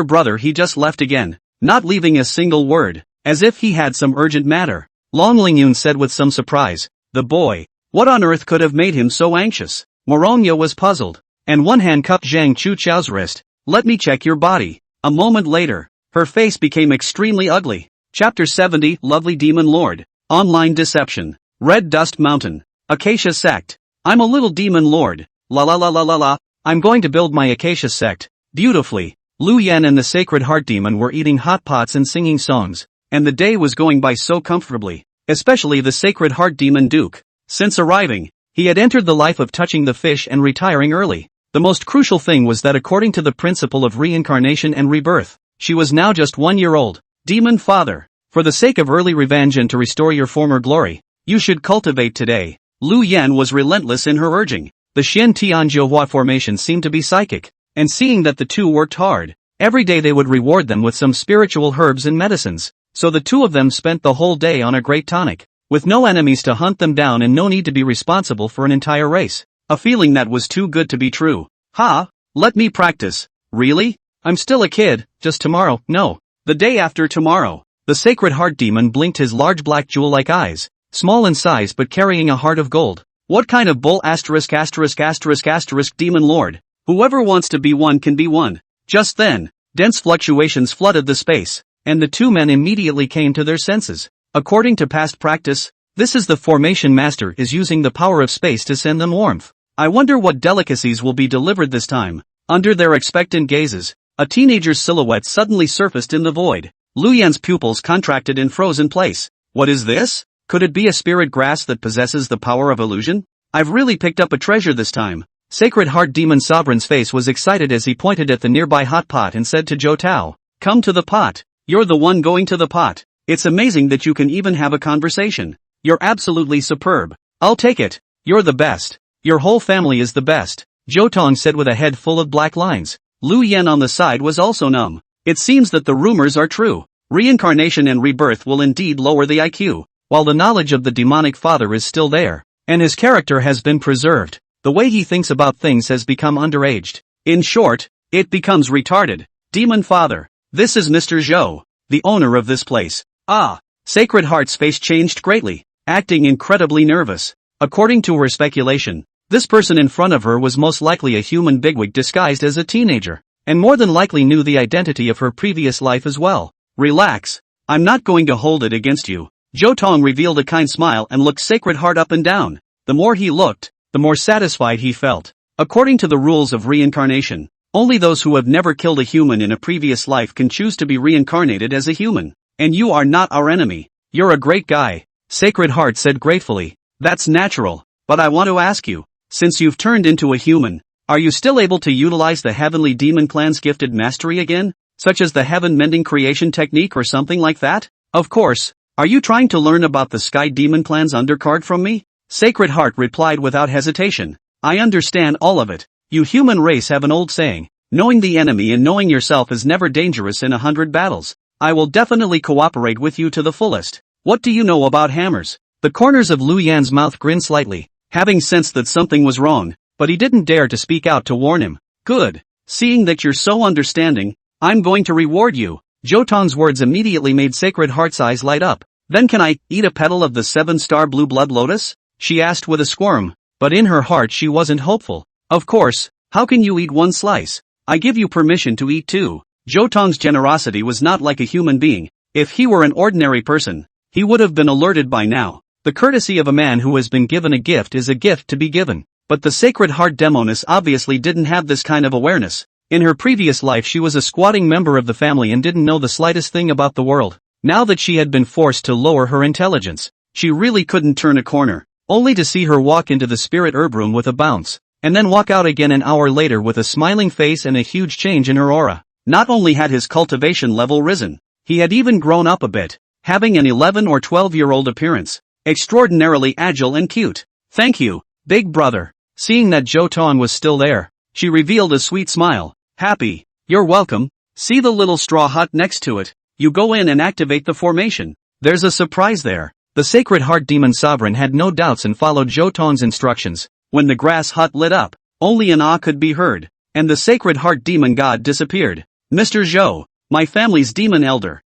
brother, he just left again, not leaving a single word, as if he had some urgent matter. Long Lingyun said with some surprise. The boy, what on earth could have made him so anxious? Moronya was puzzled, and one hand cupped Zhang Chuqiao's wrist. Let me check your body. A moment later, her face became extremely ugly. Chapter 70, Lovely Demon Lord. Online Deception. Red Dust Mountain. Acacia Sect. I'm a little demon lord. La la la la la la. I'm going to build my Acacia Sect. Beautifully. Lu Yan and the Sacred Heart Demon were eating hot pots and singing songs, and the day was going by so comfortably, especially the Sacred Heart Demon Duke. Since arriving, he had entered the life of touching the fish and retiring early. The most crucial thing was that according to the principle of reincarnation and rebirth, she was now just 1 year old. Demon Father, for the sake of early revenge and to restore your former glory, you should cultivate today. Lu Yan was relentless in her urging. The Xian Tianjiuhua formation seemed to be psychic, and seeing that the two worked hard, every day they would reward them with some spiritual herbs and medicines, so the two of them spent the whole day on a great tonic, with no enemies to hunt them down and no need to be responsible for an entire race. A feeling that was too good to be true. Let me practice. Really? I'm still a kid, just tomorrow, no. The day after tomorrow. The Sacred Heart Demon blinked his large black jewel-like eyes, small in size but carrying a heart of gold. What kind of bull ***** demon lord? Whoever wants to be one can be one. Just then, dense fluctuations flooded the space, and the two men immediately came to their senses. According to past practice, this is the formation master is using the power of space to send them warmth. I wonder what delicacies will be delivered this time. Under their expectant gazes, a teenager's silhouette suddenly surfaced in the void. Lu Yan's pupils contracted and froze in place. What is this? Could it be a spirit grass that possesses the power of illusion? I've really picked up a treasure this time. Sacred Heart Demon Sovereign's face was excited as he pointed at the nearby hot pot and said to Zhou Tong, "Come to the pot. You're the one going to the pot. It's amazing that you can even have a conversation. You're absolutely superb. I'll take it. You're the best. Your whole family is the best," Zhou Tong said with a head full of black lines. Lu Yan on the side was also numb. It seems that the rumors are true. Reincarnation and rebirth will indeed lower the IQ, while the knowledge of the demonic father is still there, and his character has been preserved. The way he thinks about things has become underaged. In short, it becomes retarded. Demon father. This is Mr. Zhou, the owner of this place. Ah. Sacred Heart's face changed greatly, acting incredibly nervous. According to her speculation, this person in front of her was most likely a human bigwig disguised as a teenager, and more than likely knew the identity of her previous life as well. Relax. I'm not going to hold it against you. Zhou Tong revealed a kind smile and looked Sacred Heart up and down. The more he looked, the more satisfied he felt. According to the rules of reincarnation, only those who have never killed a human in a previous life can choose to be reincarnated as a human. And you are not our enemy. You're a great guy, Sacred Heart said gratefully. That's natural, but I want to ask you, since you've turned into a human, are you still able to utilize the Heavenly Demon Clan's gifted mastery again? Such as the Heaven-Mending Creation technique or something like that? Of course. Are you trying to learn about the Sky Demon Clan's undercard from me? Sacred Heart replied without hesitation. I understand all of it. You human race have an old saying, knowing the enemy and knowing yourself is never dangerous in 100 battles. I will definitely cooperate with you to the fullest. What do you know about hammers? The corners of Lu Yan's mouth grinned slightly, having sensed that something was wrong, but he didn't dare to speak out to warn him. Good. Seeing that you're so understanding, I'm going to reward you. Zhou Tong's words immediately made Sacred Heart's eyes light up. Then can I eat a petal of the 7-star blue blood lotus? She asked with a squirm, but in her heart she wasn't hopeful. Of course, how can you eat one slice? I give you permission to eat two. Zhou Tong's generosity was not like a human being. If he were an ordinary person, he would have been alerted by now. The courtesy of a man who has been given a gift is a gift to be given. But the Sacred Heart Demoness obviously didn't have this kind of awareness. In her previous life she was a squatting member of the family and didn't know the slightest thing about the world. Now that she had been forced to lower her intelligence, she really couldn't turn a corner, only to see her walk into the spirit herb room with a bounce, and then walk out again an hour later with a smiling face and a huge change in her aura. Not only had his cultivation level risen, he had even grown up a bit, having an 11 or 12-year-old appearance, extraordinarily agile and cute. Thank you, big brother. Seeing that Zhou Tong was still there, she revealed a sweet smile. Happy. You're welcome. See the little straw hut next to it. You go in and activate the formation. There's a surprise there. The Sacred Heart Demon Sovereign had no doubts and followed Zhou Tong's instructions. When the grass hut lit up, only an ah could be heard, and the Sacred Heart Demon God disappeared. Mr. Zhou, my family's demon elder.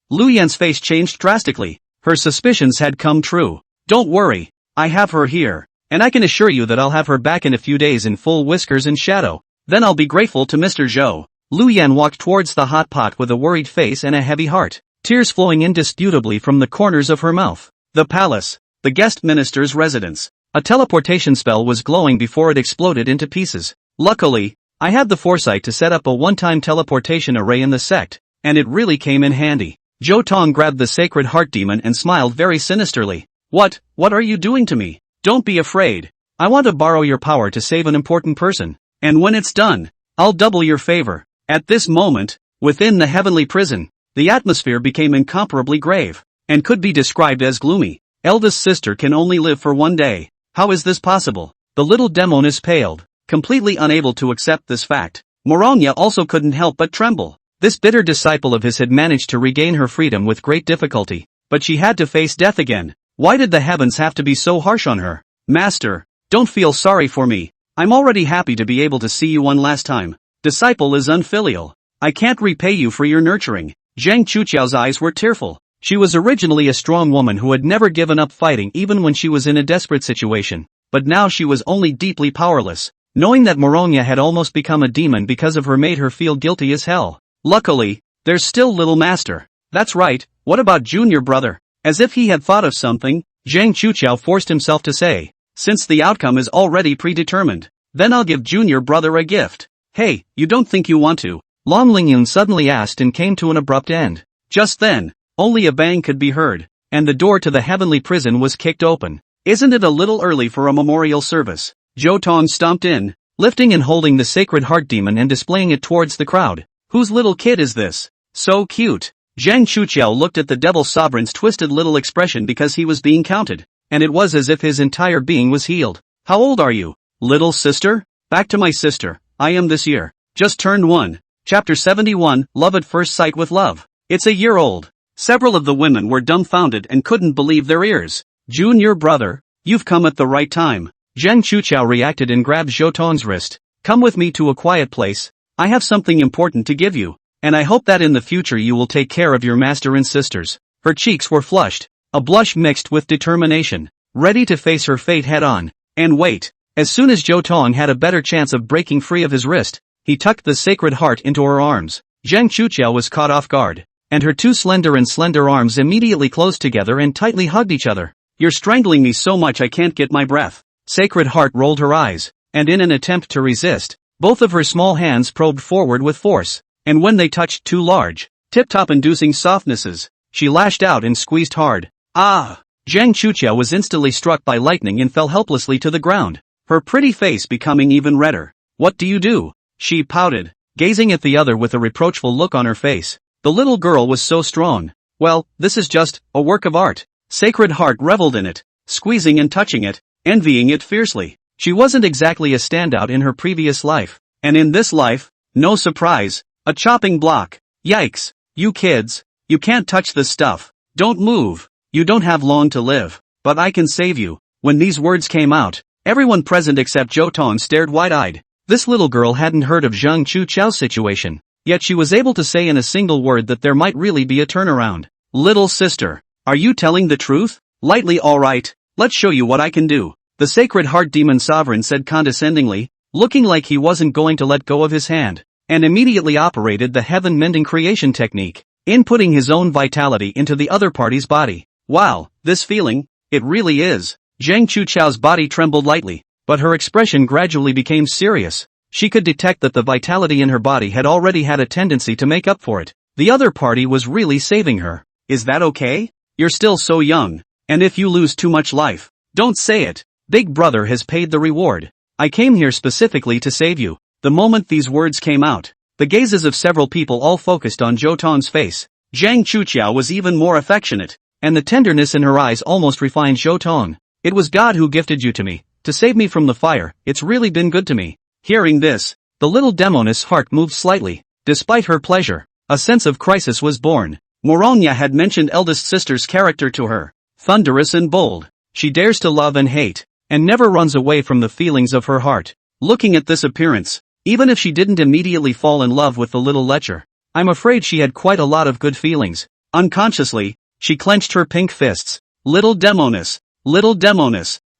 Lu Yan's face changed drastically. Her suspicions had come true. Don't worry. I have her here, and I can assure you that I'll have her back in a few days in full whiskers and shadow. Then I'll be grateful to Mr. Zhou. Lu Yan walked towards the hot pot with a worried face and a heavy heart, tears flowing indisputably from the corners of her mouth. The palace, the guest minister's residence. A teleportation spell was glowing before it exploded into pieces. Luckily, I had the foresight to set up a one-time teleportation array in the sect, and it really came in handy. Zhou Tong grabbed the Sacred Heart Demon and smiled very sinisterly. What are you doing to me? Don't be afraid. I want to borrow your power to save an important person. And when it's done, I'll double your favor. At this moment, within the heavenly prison, the atmosphere became incomparably grave, and could be described as gloomy. Eldest sister can only live for one day. How is this possible? The little demoness paled, completely unable to accept this fact. Morogna also couldn't help but tremble. This bitter disciple of his had managed to regain her freedom with great difficulty, but she had to face death again. Why did the heavens have to be so harsh on her? Master, don't feel sorry for me. I'm already happy to be able to see you one last time. Disciple is unfilial. I can't repay you for your nurturing. Zhang Chuqiao's eyes were tearful. She was originally a strong woman who had never given up fighting even when she was in a desperate situation, but now she was only deeply powerless. Knowing that Morogna had almost become a demon because of her made her feel guilty as hell. Luckily, there's still little master. That's right, what about junior brother? As if he had thought of something, Zhang Chuqiao forced himself to say, since the outcome is already predetermined, then I'll give junior brother a gift. Hey, you don't think you want to? Long Lingyun suddenly asked and came to an abrupt end. Just then, only a bang could be heard, and the door to the heavenly prison was kicked open. Isn't it a little early for a memorial service? Zhou Tong stomped in, lifting and holding the sacred heart demon and displaying it towards the crowd. Whose little kid is this? So cute. Zhang Chuqiao looked at the devil sovereign's twisted little expression because he was being counted, and it was as if his entire being was healed. How old are you? Little sister? Back to my sister. I am this year. Just turned 1. Chapter 71, Love at First Sight with Love. It's a year old. Several of the women were dumbfounded and couldn't believe their ears. Junior brother, you've come at the right time. Zhang Chuqiao reacted and grabbed Zhou Tong's wrist. Come with me to a quiet place. I have something important to give you, and I hope that in the future you will take care of your master and sisters. Her cheeks were flushed, a blush mixed with determination, ready to face her fate head-on. And wait, as soon as Zhou Tong had a better chance of breaking free of his wrist, he tucked the sacred heart into her arms. Zhang Chuqiao was caught off guard, and her two slender arms immediately closed together and tightly hugged each other. You're strangling me so much I can't get my breath. Sacred Heart rolled her eyes, and in an attempt to resist, both of her small hands probed forward with force, and when they touched two large, tip-top-inducing softnesses, she lashed out and squeezed hard. Ah! Zhang Chuqiao was instantly struck by lightning and fell helplessly to the ground, her pretty face becoming even redder. What do you do? She pouted, gazing at the other with a reproachful look on her face. The little girl was so strong. Well, this is just a work of art. Sacred Heart reveled in it, squeezing and touching it, envying it fiercely. She wasn't exactly a standout in her previous life, and in this life, no surprise, a chopping block. Yikes, you kids, you can't touch this stuff. Don't move, you don't have long to live, but I can save you. When these words came out, everyone present except Zhou Tong stared wide-eyed. This little girl hadn't heard of Zhang Chuqiao's situation, yet she was able to say in a single word that there might really be a turnaround. Little sister, are you telling the truth? Lightly, all right, let's show you what I can do. The Sacred Heart Demon Sovereign said condescendingly, looking like he wasn't going to let go of his hand, and immediately operated the heaven-mending creation technique, inputting his own vitality into the other party's body. Wow, this feeling, it really is. Zhang Chuqiao's body trembled lightly, but her expression gradually became serious. She could detect that the vitality in her body had already had a tendency to make up for it. The other party was really saving her. Is that okay? You're still so young, and if you lose too much life, don't say it. Big Brother has paid the reward. I came here specifically to save you. The moment these words came out, the gazes of several people all focused on Zhou Tong's face. Zhang Chuqiao was even more affectionate, and the tenderness in her eyes almost refined Zhou Tong. It was God who gifted you to me, to save me from the fire. It's really been good to me. Hearing this, the little demoness' heart moved slightly. Despite her pleasure, a sense of crisis was born. Morogna had mentioned eldest sister's character to her. Thunderous and bold, she dares to love and hate, and never runs away from the feelings of her heart. Looking at this appearance, even if she didn't immediately fall in love with the little lecher, I'm afraid she had quite a lot of good feelings. Unconsciously, she clenched her pink fists. Little demoness,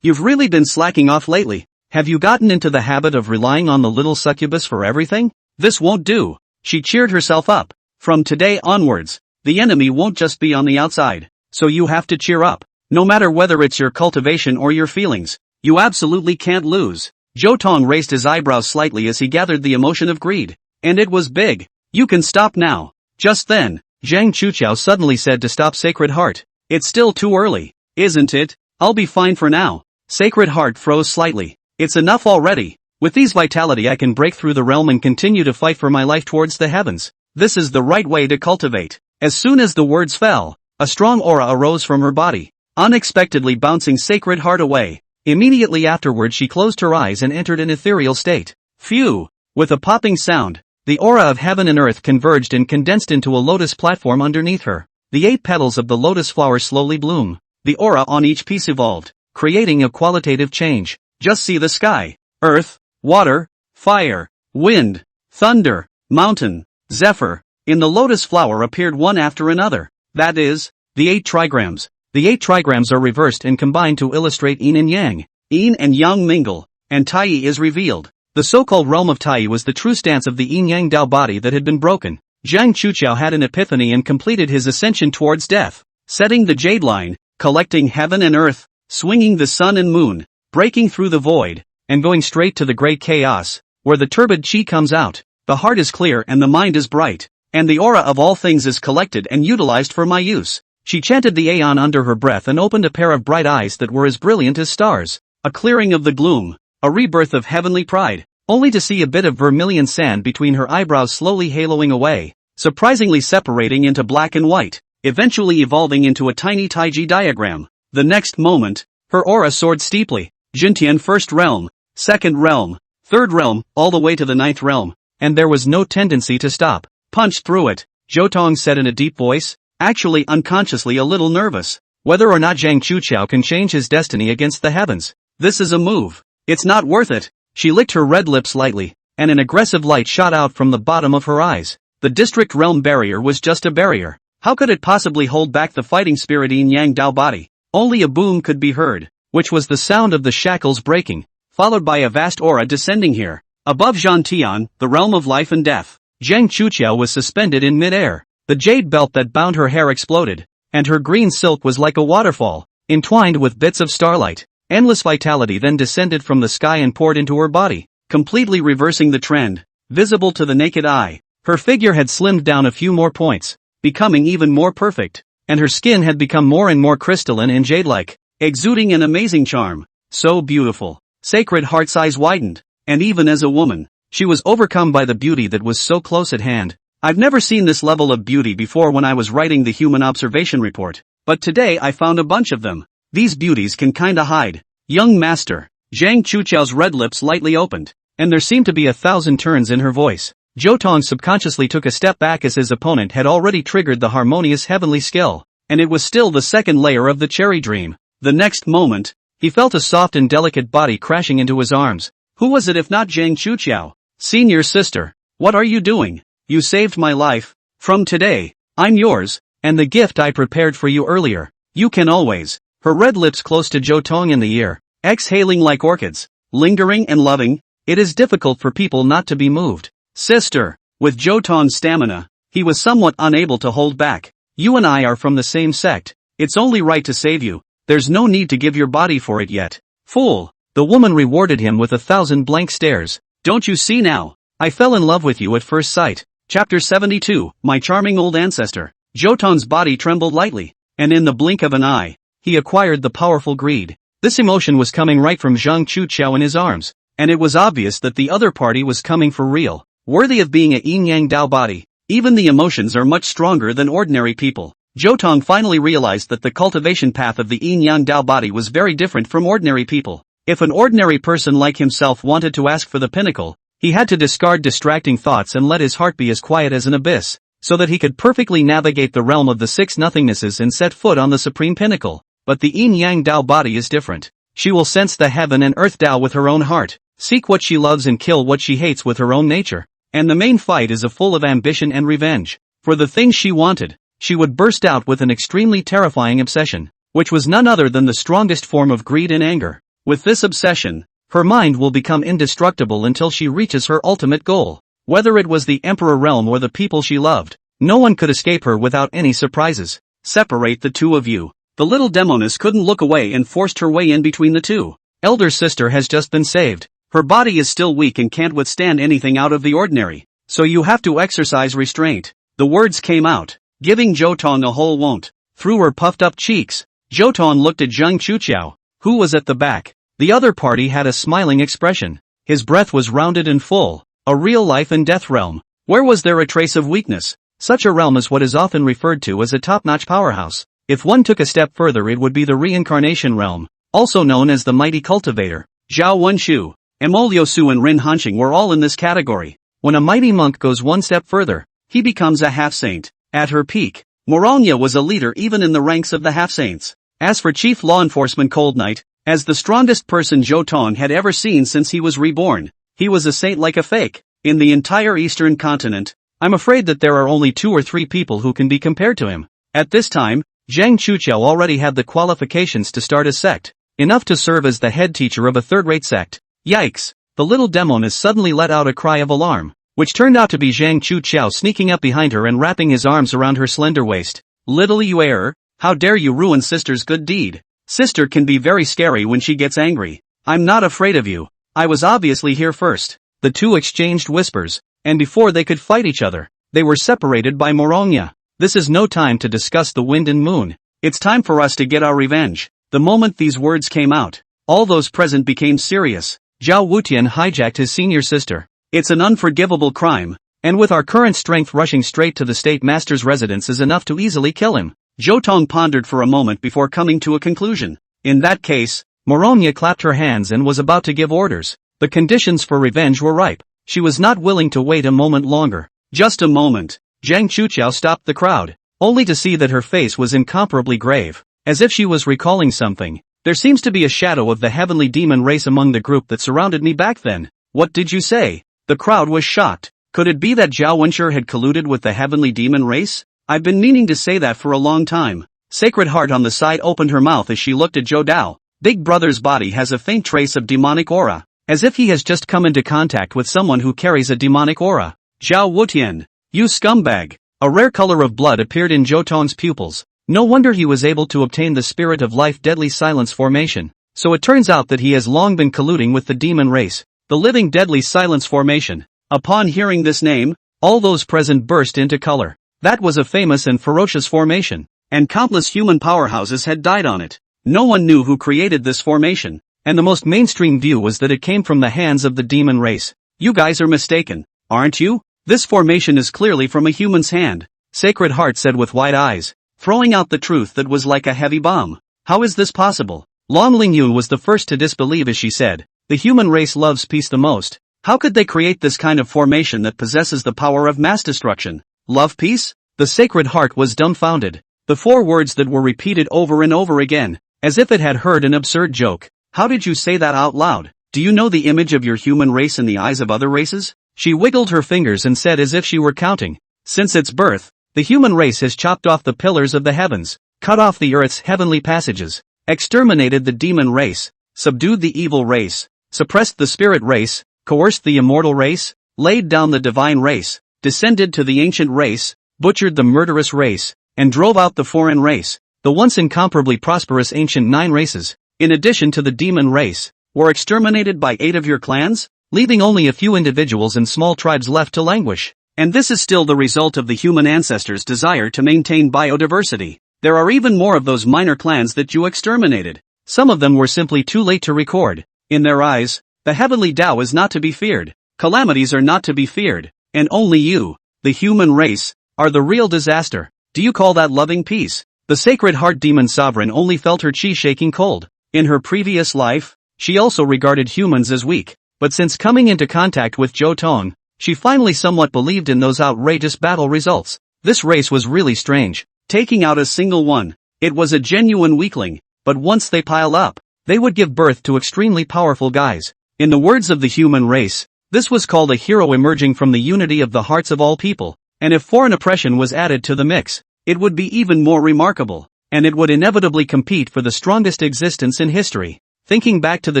you've really been slacking off lately. Have you gotten into the habit of relying on the little succubus for everything? This won't do. She cheered herself up. From today onwards, the enemy won't just be on the outside, so you have to cheer up. No matter whether it's your cultivation or your feelings, you absolutely can't lose. Zhou Tong raised his eyebrows slightly as he gathered the emotion of greed. And it was big. You can stop now. Just then, Zhang Chuqiao suddenly said to stop Sacred Heart. It's still too early, isn't it? I'll be fine for now. Sacred Heart froze slightly. It's enough already. With these vitality I can break through the realm and continue to fight for my life towards the heavens. This is the right way to cultivate. As soon as the words fell, a strong aura arose from her body, unexpectedly bouncing Sacred Heart away. Immediately afterward she closed her eyes and entered an ethereal state. Phew! With a popping sound, the aura of heaven and earth converged and condensed into a lotus platform underneath her. The 8 petals of the lotus flower slowly bloom. The aura on each piece evolved, creating a qualitative change. Just see the sky, earth, water, fire, wind, thunder, mountain, zephyr. In the lotus flower appeared one after another. That is, the 8 trigrams. The 8 trigrams are reversed and combined to illustrate yin and yang. Yin and yang mingle, and Taiyi is revealed. The so-called realm of Taiyi was the true stance of the yin-yang Dao body that had been broken. Zhang Chuqiao had an epiphany and completed his ascension towards death, setting the jade line, collecting heaven and earth, swinging the sun and moon, breaking through the void, and going straight to the great chaos, where the turbid chi comes out. The heart is clear and the mind is bright, and the aura of all things is collected and utilized for my use. She chanted the Aeon under her breath and opened a pair of bright eyes that were as brilliant as stars. A clearing of the gloom. A rebirth of heavenly pride. Only to see a bit of vermilion sand between her eyebrows slowly haloing away, surprisingly separating into black and white, eventually evolving into a tiny Taiji diagram. The next moment, her aura soared steeply. Jintian first realm, second realm, third realm, all the way to the ninth realm, and there was no tendency to stop. Punch through it, Zhou Tong said in a deep voice, actually unconsciously a little nervous. Whether or not Zhang Chuqiao can change his destiny against the heavens, this is a move. It's not worth it. She licked her red lips lightly, and an aggressive light shot out from the bottom of her eyes. The district realm barrier was just a barrier. How could it possibly hold back the fighting spirit Yin Yang Dao body? Only a boom could be heard, which was the sound of the shackles breaking, followed by a vast aura descending here. Above Zhantian, the realm of life and death, Zhang Chuqiao was suspended in mid-air. The jade belt that bound her hair exploded, and her green silk was like a waterfall, entwined with bits of starlight. Endless vitality then descended from the sky and poured into her body, completely reversing the trend, visible to the naked eye. Her figure had slimmed down a few more points, becoming even more perfect, and her skin had become more and more crystalline and jade-like, exuding an amazing charm. So beautiful. Sacred Heart's eyes widened, and even as a woman, she was overcome by the beauty that was so close at hand. I've never seen this level of beauty before when I was writing the human observation report, but today I found a bunch of them. These beauties can kinda hide. Young master. Zhang Chuqiao's red lips lightly opened, and there seemed to be 1,000 turns in her voice. Zhou Tong subconsciously took a step back as his opponent had already triggered the harmonious heavenly skill, and it was still the second layer of the cherry dream. The next moment, he felt a soft and delicate body crashing into his arms. Who was it if not Zhang Chuqiao? Senior sister, what are you doing? You saved my life. From today, I'm yours, and the gift I prepared for you earlier, you can always. Her red lips close to Zhou Tong in the ear, exhaling like orchids, lingering and loving. It is difficult for people not to be moved. Sister, with Zhou Tong's stamina, he was somewhat unable to hold back. You and I are from the same sect. It's only right to save you. There's no need to give your body for it yet. Fool. The woman rewarded him with 1,000 blank stares. Don't you see now? I fell in love with you at first sight. Chapter 72, My Charming Old Ancestor. Zhou Tong's body trembled lightly, and in the blink of an eye, he acquired the powerful greed. This emotion was coming right from Zhang Chuqiao in his arms, and it was obvious that the other party was coming for real, worthy of being a yin-yang Dao body. Even the emotions are much stronger than ordinary people. Zhou Tong finally realized that the cultivation path of the yin-yang Dao body was very different from ordinary people. If an ordinary person like himself wanted to ask for the pinnacle, he had to discard distracting thoughts and let his heart be as quiet as an abyss, so that he could perfectly navigate the realm of the six nothingnesses and set foot on the supreme pinnacle. But the yin-yang Dao body is different. She will sense the heaven and earth Dao with her own heart, seek what she loves and kill what she hates with her own nature. And the main fight is full of ambition and revenge. For the things she wanted, she would burst out with an extremely terrifying obsession, which was none other than the strongest form of greed and anger. With this obsession, her mind will become indestructible until she reaches her ultimate goal. Whether it was the Emperor realm or the people she loved, no one could escape her without any surprises. Separate the two of you. The little demoness couldn't look away and forced her way in between the two. Elder sister has just been saved. Her body is still weak and can't withstand anything out of the ordinary, so you have to exercise restraint. The words came out, giving Zhou Tong a whole won't. Through her puffed-up cheeks, Zhou Tong looked at Zhang Chuqiao, who was at the back. The other party had a smiling expression. His breath was rounded and full, a real life and death realm. Where was there a trace of weakness? Such a realm is what is often referred to as a top-notch powerhouse. If one took a step further, it would be the reincarnation realm, also known as the mighty cultivator. Zhao Wenshu, Emolio Su and Rin Hanqing were all in this category. When a mighty monk goes one step further, he becomes a half-saint. At her peak, Moranya was a leader even in the ranks of the half-saints. As for Chief Law Enforcement Cold Knight, as the strongest person Zhou Tong had ever seen since he was reborn, he was a saint like a fake. In the entire eastern continent, I'm afraid that there are only 2 or 3 people who can be compared to him. At this time, Zhang Chuqiao already had the qualifications to start a sect, enough to serve as the head teacher of a third-rate sect. Yikes! The little demoness suddenly let out a cry of alarm, which turned out to be Zhang Chuqiao sneaking up behind her and wrapping his arms around her slender waist. Little you error, how dare you ruin sister's good deed? Sister can be very scary when she gets angry. I'm not afraid of you. I was obviously here first. The two exchanged whispers, and before they could fight each other, they were separated by Moranya. This is no time to discuss the wind and moon. It's time for us to get our revenge. The moment these words came out, all those present became serious. Zhao Wutian hijacked his senior sister. It's an unforgivable crime, and with our current strength rushing straight to the state master's residence is enough to easily kill him. Zhou Tong pondered for a moment before coming to a conclusion. In that case, Moronya clapped her hands and was about to give orders. The conditions for revenge were ripe. She was not willing to wait a moment longer. Just a moment. Zhang Chuqiao stopped the crowd, only to see that her face was incomparably grave, as if she was recalling something. There seems to be a shadow of the heavenly demon race among the group that surrounded me back then. What did you say? The crowd was shocked. Could it be that Zhao Wenshi had colluded with the heavenly demon race? I've been meaning to say that for a long time. Sacred Heart on the side opened her mouth as she looked at Zhou Dao. Big Brother's body has a faint trace of demonic aura, as if he has just come into contact with someone who carries a demonic aura. Zhao Wutian, you scumbag! A rare color of blood appeared in Zhou Tong's pupils. No wonder he was able to obtain the Spirit of Life Deadly Silence formation. So it turns out that he has long been colluding with the demon race, the living Deadly Silence formation. Upon hearing this name, all those present burst into color. That was a famous and ferocious formation, and countless human powerhouses had died on it. No one knew who created this formation, and the most mainstream view was that it came from the hands of the demon race. You guys are mistaken, aren't you? This formation is clearly from a human's hand, Sacred Heart said with wide eyes, throwing out the truth that was like a heavy bomb. How is this possible? Long Lingyun was the first to disbelieve as she said, the human race loves peace the most. How could they create this kind of formation that possesses the power of mass destruction? Love peace? The Sacred Heart was dumbfounded. The four words that were repeated over and over again, as if it had heard an absurd joke. How did you say that out loud? Do you know the image of your human race in the eyes of other races? She wiggled her fingers and said as if she were counting. Since its birth, the human race has chopped off the pillars of the heavens, cut off the earth's heavenly passages, exterminated the demon race, subdued the evil race, suppressed the spirit race, coerced the immortal race, laid down the divine race, descended to the ancient race, butchered the murderous race, and drove out the foreign race. The once incomparably prosperous ancient 9 races, in addition to the demon race, were exterminated by 8 of your clans, leaving only a few individuals and small tribes left to languish. And this is still the result of the human ancestors' desire to maintain biodiversity. There are even more of those minor clans that you exterminated. Some of them were simply too late to record. In their eyes, the heavenly Tao is not to be feared. Calamities are not to be feared. And only you, the human race, are the real disaster. Do you call that loving peace? The Sacred Heart Demon Sovereign only felt her chi shaking cold. In her previous life, she also regarded humans as weak. But since coming into contact with Zhou Tong, she finally somewhat believed in those outrageous battle results. This race was really strange. Taking out a single one, it was a genuine weakling, but once they pile up, they would give birth to extremely powerful guys. In the words of the human race, this was called a hero emerging from the unity of the hearts of all people, and if foreign oppression was added to the mix, it would be even more remarkable, and it would inevitably compete for the strongest existence in history. Thinking back to the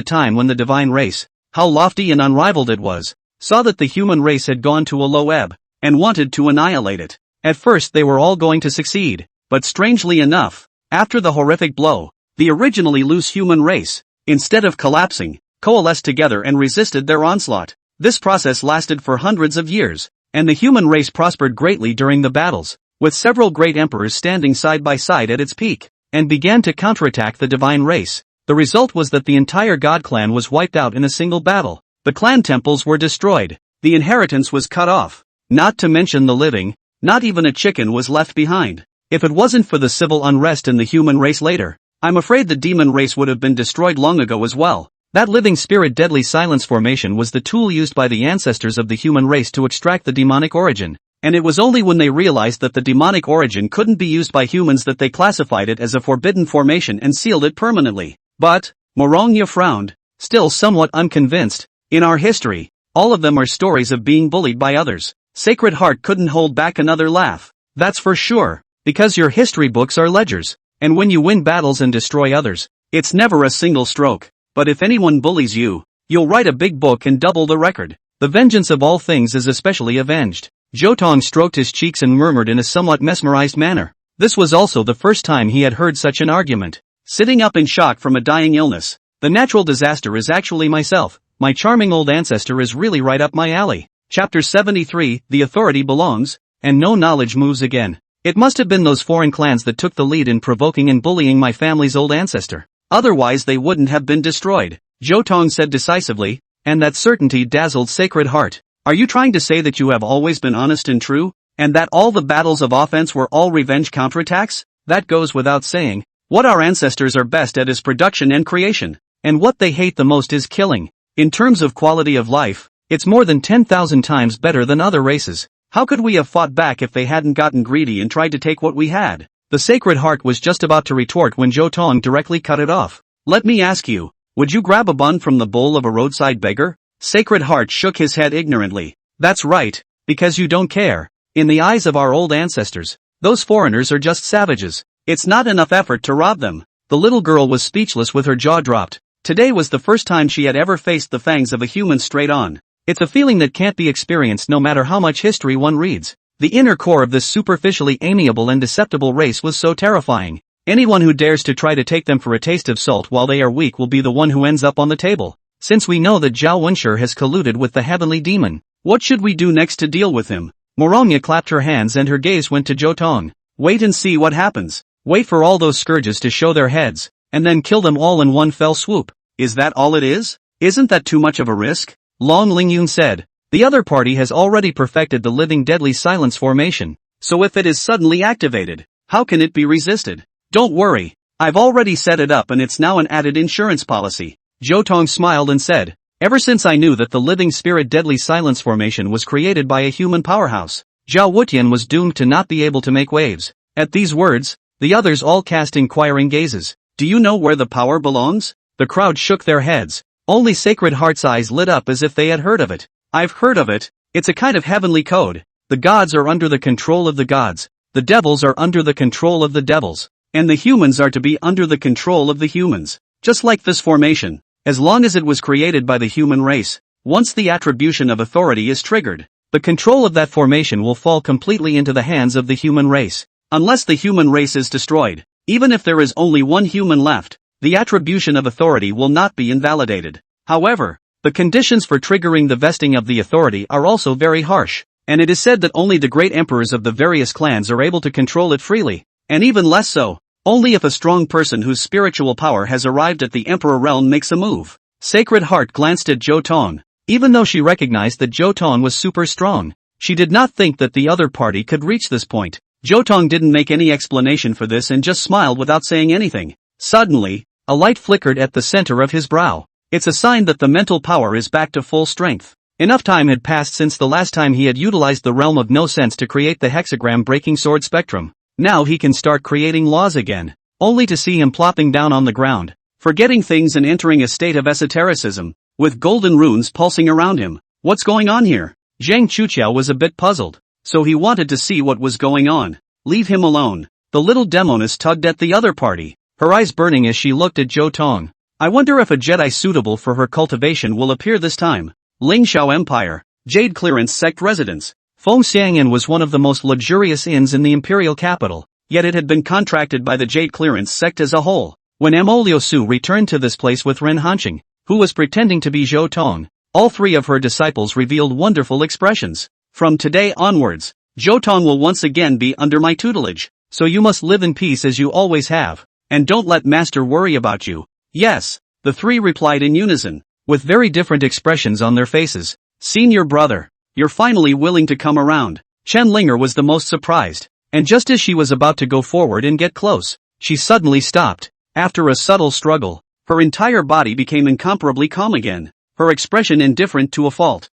time when the divine race, how lofty and unrivaled it was, saw that the human race had gone to a low ebb, and wanted to annihilate it. At first they were all going to succeed, but strangely enough, after the horrific blow, the originally loose human race, instead of collapsing, coalesced together and resisted their onslaught. This process lasted for hundreds of years, and the human race prospered greatly during the battles, with several great emperors standing side by side at its peak, and began to counterattack the divine race. The result was that the entire god clan was wiped out in a single battle. The clan temples were destroyed, the inheritance was cut off, not to mention the living, not even a chicken was left behind. If it wasn't for the civil unrest in the human race later, I'm afraid the demon race would have been destroyed long ago as well. That living spirit deadly silence formation was the tool used by the ancestors of the human race to extract the demonic origin, and it was only when they realized that the demonic origin couldn't be used by humans that they classified it as a forbidden formation and sealed it permanently. But, Morongya frowned, still somewhat unconvinced. In our history, all of them are stories of being bullied by others. Sacred Heart couldn't hold back another laugh. That's for sure, because your history books are ledgers, and when you win battles and destroy others, it's never a single stroke. But if anyone bullies you, you'll write a big book and double the record. The vengeance of all things is especially avenged. Zhou Tong stroked his cheeks and murmured in a somewhat mesmerized manner. This was also the first time he had heard such an argument. Sitting up in shock from a dying illness, the natural disaster is actually myself. My charming old ancestor is really right up my alley. Chapter 73, The Authority Belongs, and No Knowledge Moves Again. It must have been those foreign clans that took the lead in provoking and bullying my family's old ancestor. Otherwise they wouldn't have been destroyed, Zhou Tong said decisively, and that certainty dazzled Sacred Heart. Are you trying to say that you have always been honest and true, and that all the battles of offense were all revenge counterattacks? That goes without saying. What our ancestors are best at is production and creation, and what they hate the most is killing. In terms of quality of life, it's more than 10,000 times better than other races. How could we have fought back if they hadn't gotten greedy and tried to take what we had? The Sacred Heart was just about to retort when Zhou Tong directly cut it off. Let me ask you, would you grab a bun from the bowl of a roadside beggar? Sacred Heart shook his head ignorantly. That's right, because you don't care. In the eyes of our old ancestors, those foreigners are just savages. It's not enough effort to rob them. The little girl was speechless with her jaw dropped. Today was the first time she had ever faced the fangs of a human straight on. It's a feeling that can't be experienced no matter how much history one reads. The inner core of this superficially amiable and deceptible race was so terrifying. Anyone who dares to try to take them for a taste of salt while they are weak will be the one who ends up on the table. Since we know that Zhao Wenshi has colluded with the heavenly demon, what should we do next to deal with him? Morongya clapped her hands and her gaze went to Zhou Tong. Wait and see what happens. Wait for all those scourges to show their heads, and then kill them all in one fell swoop. Is that all it is? Isn't that too much of a risk? Long Lingyun said. The other party has already perfected the living deadly silence formation, so if it is suddenly activated, how can it be resisted? Don't worry, I've already set it up and it's now an added insurance policy. Zhou Tong smiled and said, ever since I knew that the living spirit deadly silence formation was created by a human powerhouse, Zhao Wutian was doomed to not be able to make waves. At these words, the others all cast inquiring gazes. Do you know where the power belongs? The crowd shook their heads. Only Sacred Heart's eyes lit up as if they had heard of it. I've heard of it. It's a kind of heavenly code. The gods are under the control of the gods. The devils are under the control of the devils. And the humans are to be under the control of the humans. Just like this formation. As long as it was created by the human race, once the attribution of authority is triggered, the control of that formation will fall completely into the hands of the human race. Unless the human race is destroyed, even if there is only one human left, the attribution of authority will not be invalidated. However, the conditions for triggering the vesting of the authority are also very harsh, and it is said that only the great emperors of the various clans are able to control it freely, and even less so, only if a strong person whose spiritual power has arrived at the emperor realm makes a move. Sacred Heart glanced at Zhou Tong. Even though she recognized that Zhou Tong was super strong, she did not think that the other party could reach this point. Zhou Tong didn't make any explanation for this and just smiled without saying anything. Suddenly, a light flickered at the center of his brow. It's a sign that the mental power is back to full strength. Enough time had passed since the last time he had utilized the realm of no sense to create the hexagram-breaking sword spectrum. Now he can start creating laws again, only to see him plopping down on the ground, forgetting things and entering a state of esotericism, with golden runes pulsing around him. What's going on here? Zhang Chuqiao was a bit puzzled, so he wanted to see what was going on. Leave him alone. The little demoness tugged at the other party, her eyes burning as she looked at Zhou Tong. I wonder if a Jedi suitable for her cultivation will appear this time. Lingxiao Empire, Jade Clearance Sect residence. Fengxiangan was one of the most luxurious inns in the imperial capital, yet it had been contracted by the Jade Clearance Sect as a whole. When Mo Liusu returned to this place with Ren Hanqing, who was pretending to be Zhou Tong, all three of her disciples revealed wonderful expressions. From today onwards, Zhou Tong will once again be under my tutelage, so you must live in peace as you always have, and don't let master worry about you. Yes, the three replied in unison, with very different expressions on their faces. Senior brother, you're finally willing to come around. Chen Linger was the most surprised, and just as she was about to go forward and get close, she suddenly stopped. After a subtle struggle, her entire body became incomparably calm again, her expression indifferent to a fault.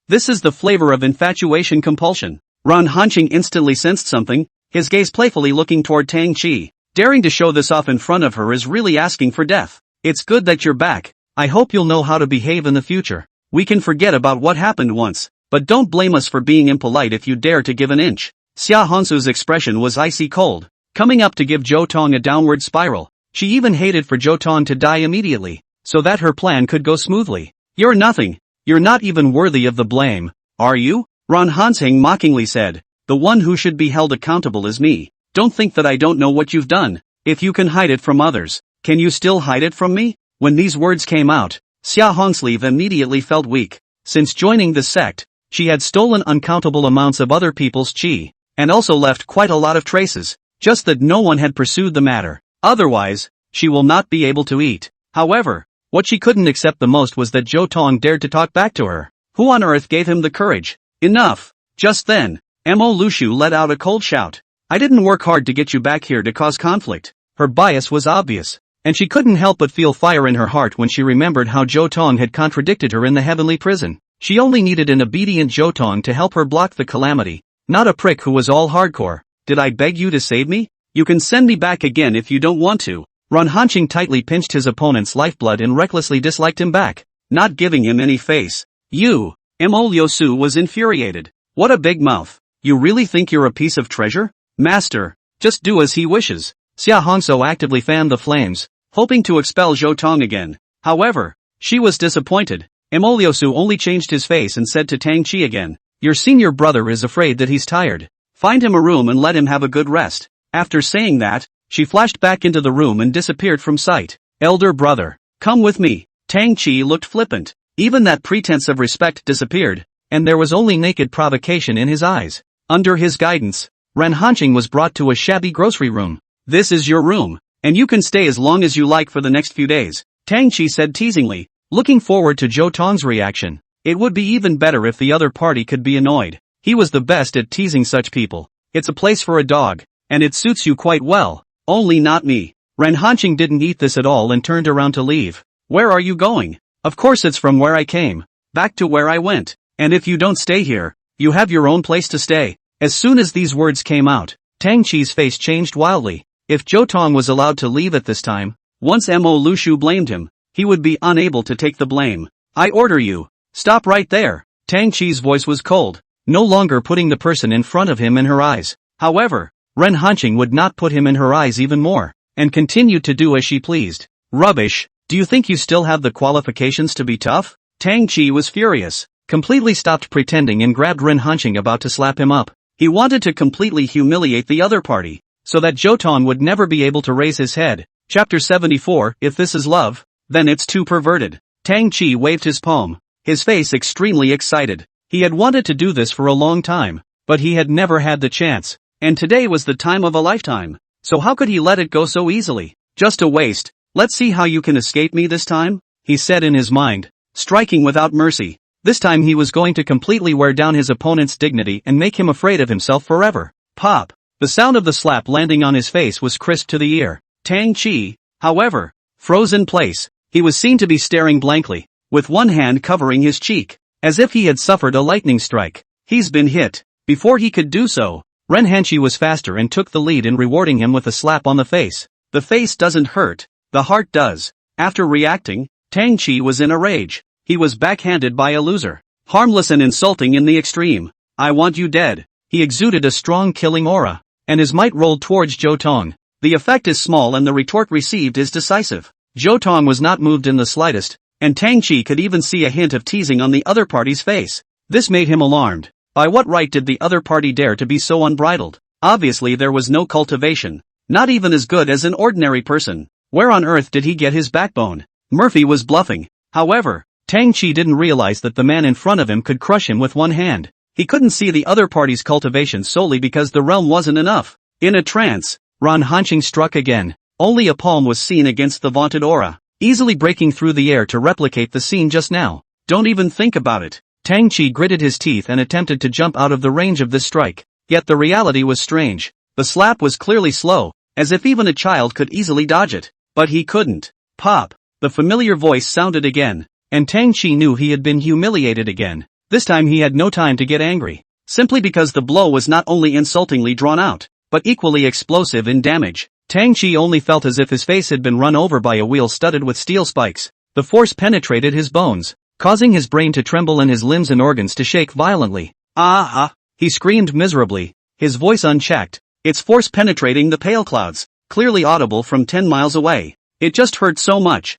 This is the flavor of infatuation compulsion. Ran Hanqing instantly sensed something, his gaze playfully looking toward Tang Qi. Daring to show this off in front of her is really asking for death. It's good that you're back. I hope you'll know how to behave in the future. We can forget about what happened once, but don't blame us for being impolite if you dare to give an inch. Xia Hongsu's expression was icy cold, coming up to give Zhou Tong a downward spiral. She even hated for Zhou Tong to die immediately, so that her plan could go smoothly. You're nothing. You're not even worthy of the blame, are you? Ran Hanqing mockingly said. The one who should be held accountable is me. Don't think that I don't know what you've done. If you can hide it from others, can you still hide it from me? When these words came out, Xia Hongsleeve immediately felt weak. Since joining the sect, she had stolen uncountable amounts of other people's qi, and also left quite a lot of traces, just that no one had pursued the matter. Otherwise, she will not be able to eat. However, what she couldn't accept the most was that Zhou Tong dared to talk back to her. Who on earth gave him the courage? Enough! Just then, Mo Lushu let out a cold shout. I didn't work hard to get you back here to cause conflict. Her bias was obvious, and she couldn't help but feel fire in her heart when she remembered how Zhou Tong had contradicted her in the heavenly prison. She only needed an obedient Zhou Tong to help her block the calamity, not a prick who was all hardcore. Did I beg you to save me? You can send me back again if you don't want to. Ren Hanqing tightly pinched his opponent's lifeblood and recklessly disliked him back, not giving him any face. You! Mo Liusu was infuriated. What a big mouth. You really think you're a piece of treasure? Master, just do as he wishes. Xia Hongso actively fanned the flames, hoping to expel Zhou Tong again. However, she was disappointed. Mo Liusu only changed his face and said to Tang Qi again, your senior brother is afraid that he's tired. Find him a room and let him have a good rest. After saying that, she flashed back into the room and disappeared from sight. Elder brother, come with me. Tang Qi looked flippant. Even that pretense of respect disappeared, and there was only naked provocation in his eyes. Under his guidance, Ren Hanqing was brought to a shabby grocery room. This is your room, and you can stay as long as you like for the next few days, Tang Qi said teasingly, looking forward to Zhou Tong's reaction. It would be even better if the other party could be annoyed. He was the best at teasing such people. It's a place for a dog, and it suits you quite well. Only not me. Ren Hanqing didn't eat this at all and turned around to leave. Where are you going? Of course it's from where I came. Back to where I went. And if you don't stay here, you have your own place to stay. As soon as these words came out, Tang Qi's face changed wildly. If Zhou Tong was allowed to leave at this time, once Mo Lushu blamed him, he would be unable to take the blame. I order you. Stop right there. Tang Qi's voice was cold, no longer putting the person in front of him in her eyes. However, Ren Hanqing would not put him in her eyes even more, and continued to do as she pleased. Rubbish, do you think you still have the qualifications to be tough? Tang Qi was furious, completely stopped pretending and grabbed Ren Hanqing about to slap him up. He wanted to completely humiliate the other party, so that Zhou Tong would never be able to raise his head. Chapter 74, If this is love, then it's too perverted. Tang Qi waved his palm, his face extremely excited. He had wanted to do this for a long time, but he had never had the chance. And today was the time of a lifetime. So how could he let it go so easily? Just a waste. Let's see how you can escape me this time, he said in his mind, striking without mercy. This time he was going to completely wear down his opponent's dignity and make him afraid of himself forever. Pop! The sound of the slap landing on his face was crisp to the ear. Tang Qi, however, froze in place. He was seen to be staring blankly, with one hand covering his cheek, as if he had suffered a lightning strike. He's been hit. Before he could do so, Ren Hanqing was faster and took the lead in rewarding him with a slap on the face. The face doesn't hurt, the heart does. After reacting, Tang Qi was in a rage. He was backhanded by a loser. Harmless and insulting in the extreme. I want you dead. He exuded a strong killing aura, and his might rolled towards Zhou Tong. The effect is small and the retort received is decisive. Zhou Tong was not moved in the slightest, and Tang Qi could even see a hint of teasing on the other party's face. This made him alarmed. By what right did the other party dare to be so unbridled? Obviously there was no cultivation. Not even as good as an ordinary person. Where on earth did he get his backbone? Murphy was bluffing. However, Tang Qi didn't realize that the man in front of him could crush him with one hand. He couldn't see the other party's cultivation solely because the realm wasn't enough. In a trance, Ren Hanqing struck again. Only a palm was seen against the vaunted aura, easily breaking through the air to replicate the scene just now. Don't even think about it. Tang Qi gritted his teeth and attempted to jump out of the range of this strike. Yet the reality was strange. The slap was clearly slow, as if even a child could easily dodge it. But he couldn't. Pop! The familiar voice sounded again, and Tang Qi knew he had been humiliated again. This time he had no time to get angry, simply because the blow was not only insultingly drawn out, but equally explosive in damage. Tang Qi only felt as if his face had been run over by a wheel studded with steel spikes. The force penetrated his bones, causing his brain to tremble and his limbs and organs to shake violently. Ah! He screamed miserably, his voice unchecked, its force penetrating the pale clouds, clearly audible from 10 miles away. It just hurt so much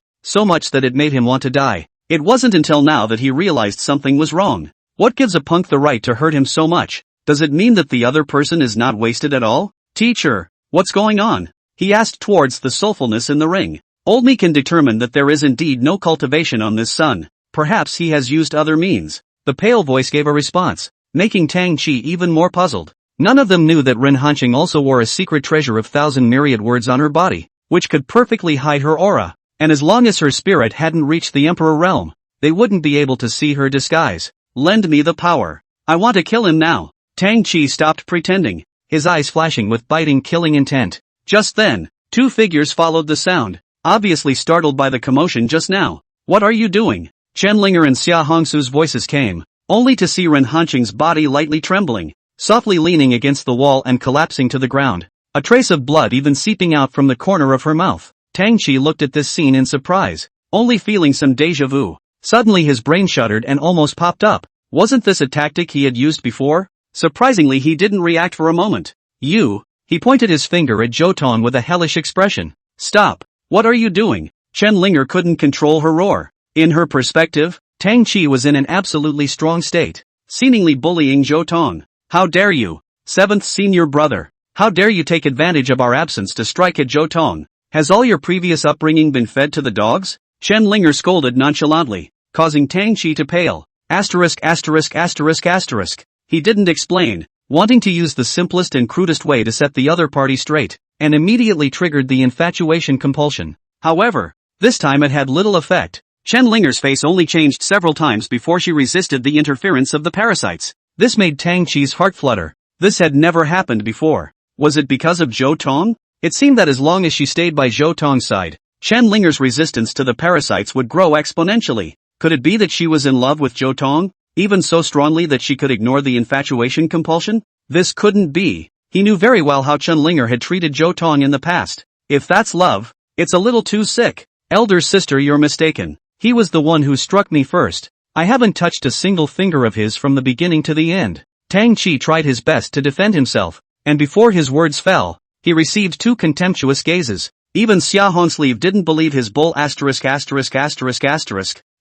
that it made him want to die. It wasn't until now that he realized something was wrong. What gives a punk the right to hurt him so much? Does it mean that the other person is not wasted at all? Teacher, what's going on? He asked towards the soulfulness in the ring. Old me can determine that there is indeed no cultivation on this sun. Perhaps he has used other means. The pale voice gave a response, making Tang Qi even more puzzled. None of them knew that Ren Hanqing also wore a secret treasure of thousand myriad words on her body, which could perfectly hide her aura, and as long as her spirit hadn't reached the Emperor realm, they wouldn't be able to see her disguise. Lend me the power. I want to kill him now. Tang Chi stopped pretending, his eyes flashing with biting killing intent. Just then, two figures followed the sound, obviously startled by the commotion just now. What are you doing? Chen Linger and Xia Hongsu's voices came, only to see Ren Hanqing's body lightly trembling, softly leaning against the wall and collapsing to the ground, a trace of blood even seeping out from the corner of her mouth. Tang Chi looked at this scene in surprise, only feeling some déjà vu. Suddenly his brain shuddered and almost popped up. Wasn't this a tactic he had used before? Surprisingly, he didn't react for a moment. You, he pointed his finger at Zhou Tong with a hellish expression. Stop. What are you doing? Chen Linger couldn't control her roar. In her perspective, Tang Chi was in an absolutely strong state, seemingly bullying Zhou Tong. How dare you? Seventh senior brother. How dare you take advantage of our absence to strike at Zhou Tong? Has all your previous upbringing been fed to the dogs? Chen Linger scolded nonchalantly, causing Tang Chi to pale. Asterisk. He didn't explain, wanting to use the simplest and crudest way to set the other party straight, and immediately triggered the infatuation compulsion. However, this time it had little effect. Chen Linger's face only changed several times before she resisted the interference of the parasites. This made Tang Chi's heart flutter. This had never happened before. Was it because of Zhou Tong? It seemed that as long as she stayed by Zhou Tong's side, Chen Linger's resistance to the parasites would grow exponentially. Could it be that she was in love with Zhou Tong, even so strongly that she could ignore the infatuation compulsion? This couldn't be. He knew very well how Chen Linger had treated Zhou Tong in the past. If that's love, it's a little too sick. Elder sister, you're mistaken. He was the one who struck me first. I haven't touched a single finger of his from the beginning to the end. Tang Chi tried his best to defend himself, and before his words fell, he received two contemptuous gazes. Even Xia Hongsleeve didn't believe his bull.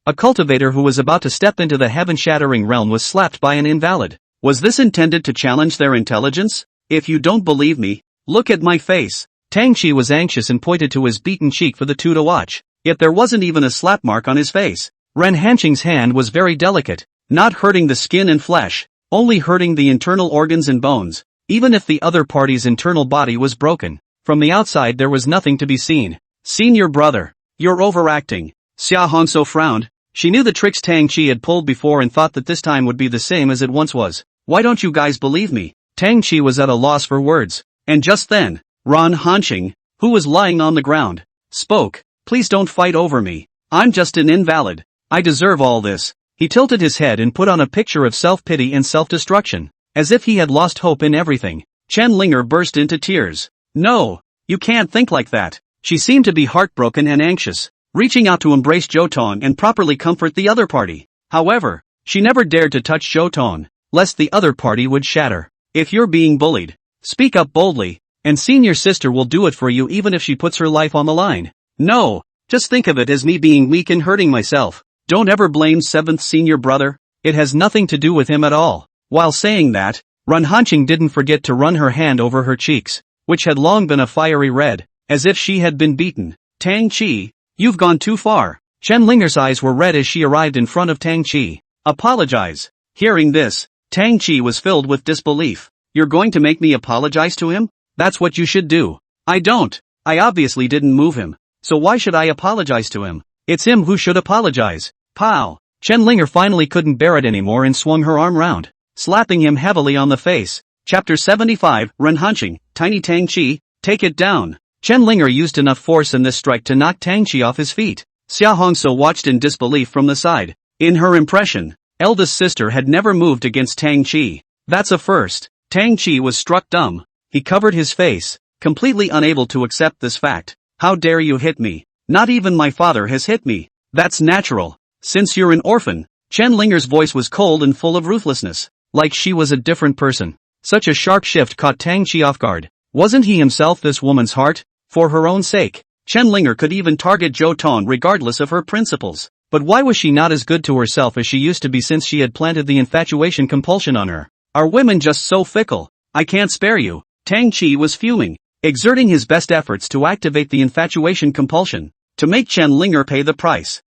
A cultivator who was about to step into the heaven-shattering realm was slapped by an invalid. Was this intended to challenge their intelligence? If you don't believe me, look at my face. Tang Chi was anxious and pointed to his beaten cheek for the two to watch. Yet there wasn't even a slap mark on his face. Ren Hanqing's hand was very delicate, not hurting the skin and flesh, only hurting the internal organs and bones. Even if the other party's internal body was broken, from the outside there was nothing to be seen. Senior brother, you're overacting. Xia Hongso frowned. She knew the tricks Tang Chi had pulled before and thought that this time would be the same as it once was. Why don't you guys believe me? Tang Chi was at a loss for words. And just then, Ren Hanqing, who was lying on the ground, spoke. Please don't fight over me. I'm just an invalid. I deserve all this. He tilted his head and put on a picture of self-pity and self-destruction, as if he had lost hope in everything. Chen Linger burst into tears. No, you can't think like that. She seemed to be heartbroken and anxious, reaching out to embrace Zhou Tong and properly comfort the other party. However, she never dared to touch Zhou Tong, lest the other party would shatter. If you're being bullied, speak up boldly, and senior sister will do it for you even if she puts her life on the line. No, just think of it as me being weak and hurting myself. Don't ever blame seventh senior brother. It has nothing to do with him at all. While saying that, Ren Hanqing didn't forget to run her hand over her cheeks, which had long been a fiery red, as if she had been beaten. Tang Chi, you've gone too far. Chen Linger's eyes were red as she arrived in front of Tang Chi. Apologize. Hearing this, Tang Chi was filled with disbelief. You're going to make me apologize to him? That's what you should do. I don't. I obviously didn't move him. So why should I apologize to him? It's him who should apologize. Pow! Chen Linger finally couldn't bear it anymore and swung her arm round, slapping him heavily on the face. Chapter 75, Ren Hanqing, Tiny Tang Chi, take it down. Chen Linger used enough force in this strike to knock Tang Chi off his feet. Xia Hongso watched in disbelief from the side. In her impression, eldest sister had never moved against Tang Chi. That's a first. Tang Chi was struck dumb. He covered his face, completely unable to accept this fact. How dare you hit me? Not even my father has hit me. That's natural. Since you're an orphan. Chen Linger's voice was cold and full of ruthlessness, like she was a different person. Such a sharp shift caught Tang Chi off guard. Wasn't he himself this woman's heart? For her own sake, Chen Linger could even target Zhou Tong regardless of her principles. But why was she not as good to herself as she used to be since she had planted the infatuation compulsion on her? Are women just so fickle? I can't spare you. Tang Chi was fuming, exerting his best efforts to activate the infatuation compulsion, to make Chen Linger pay the price.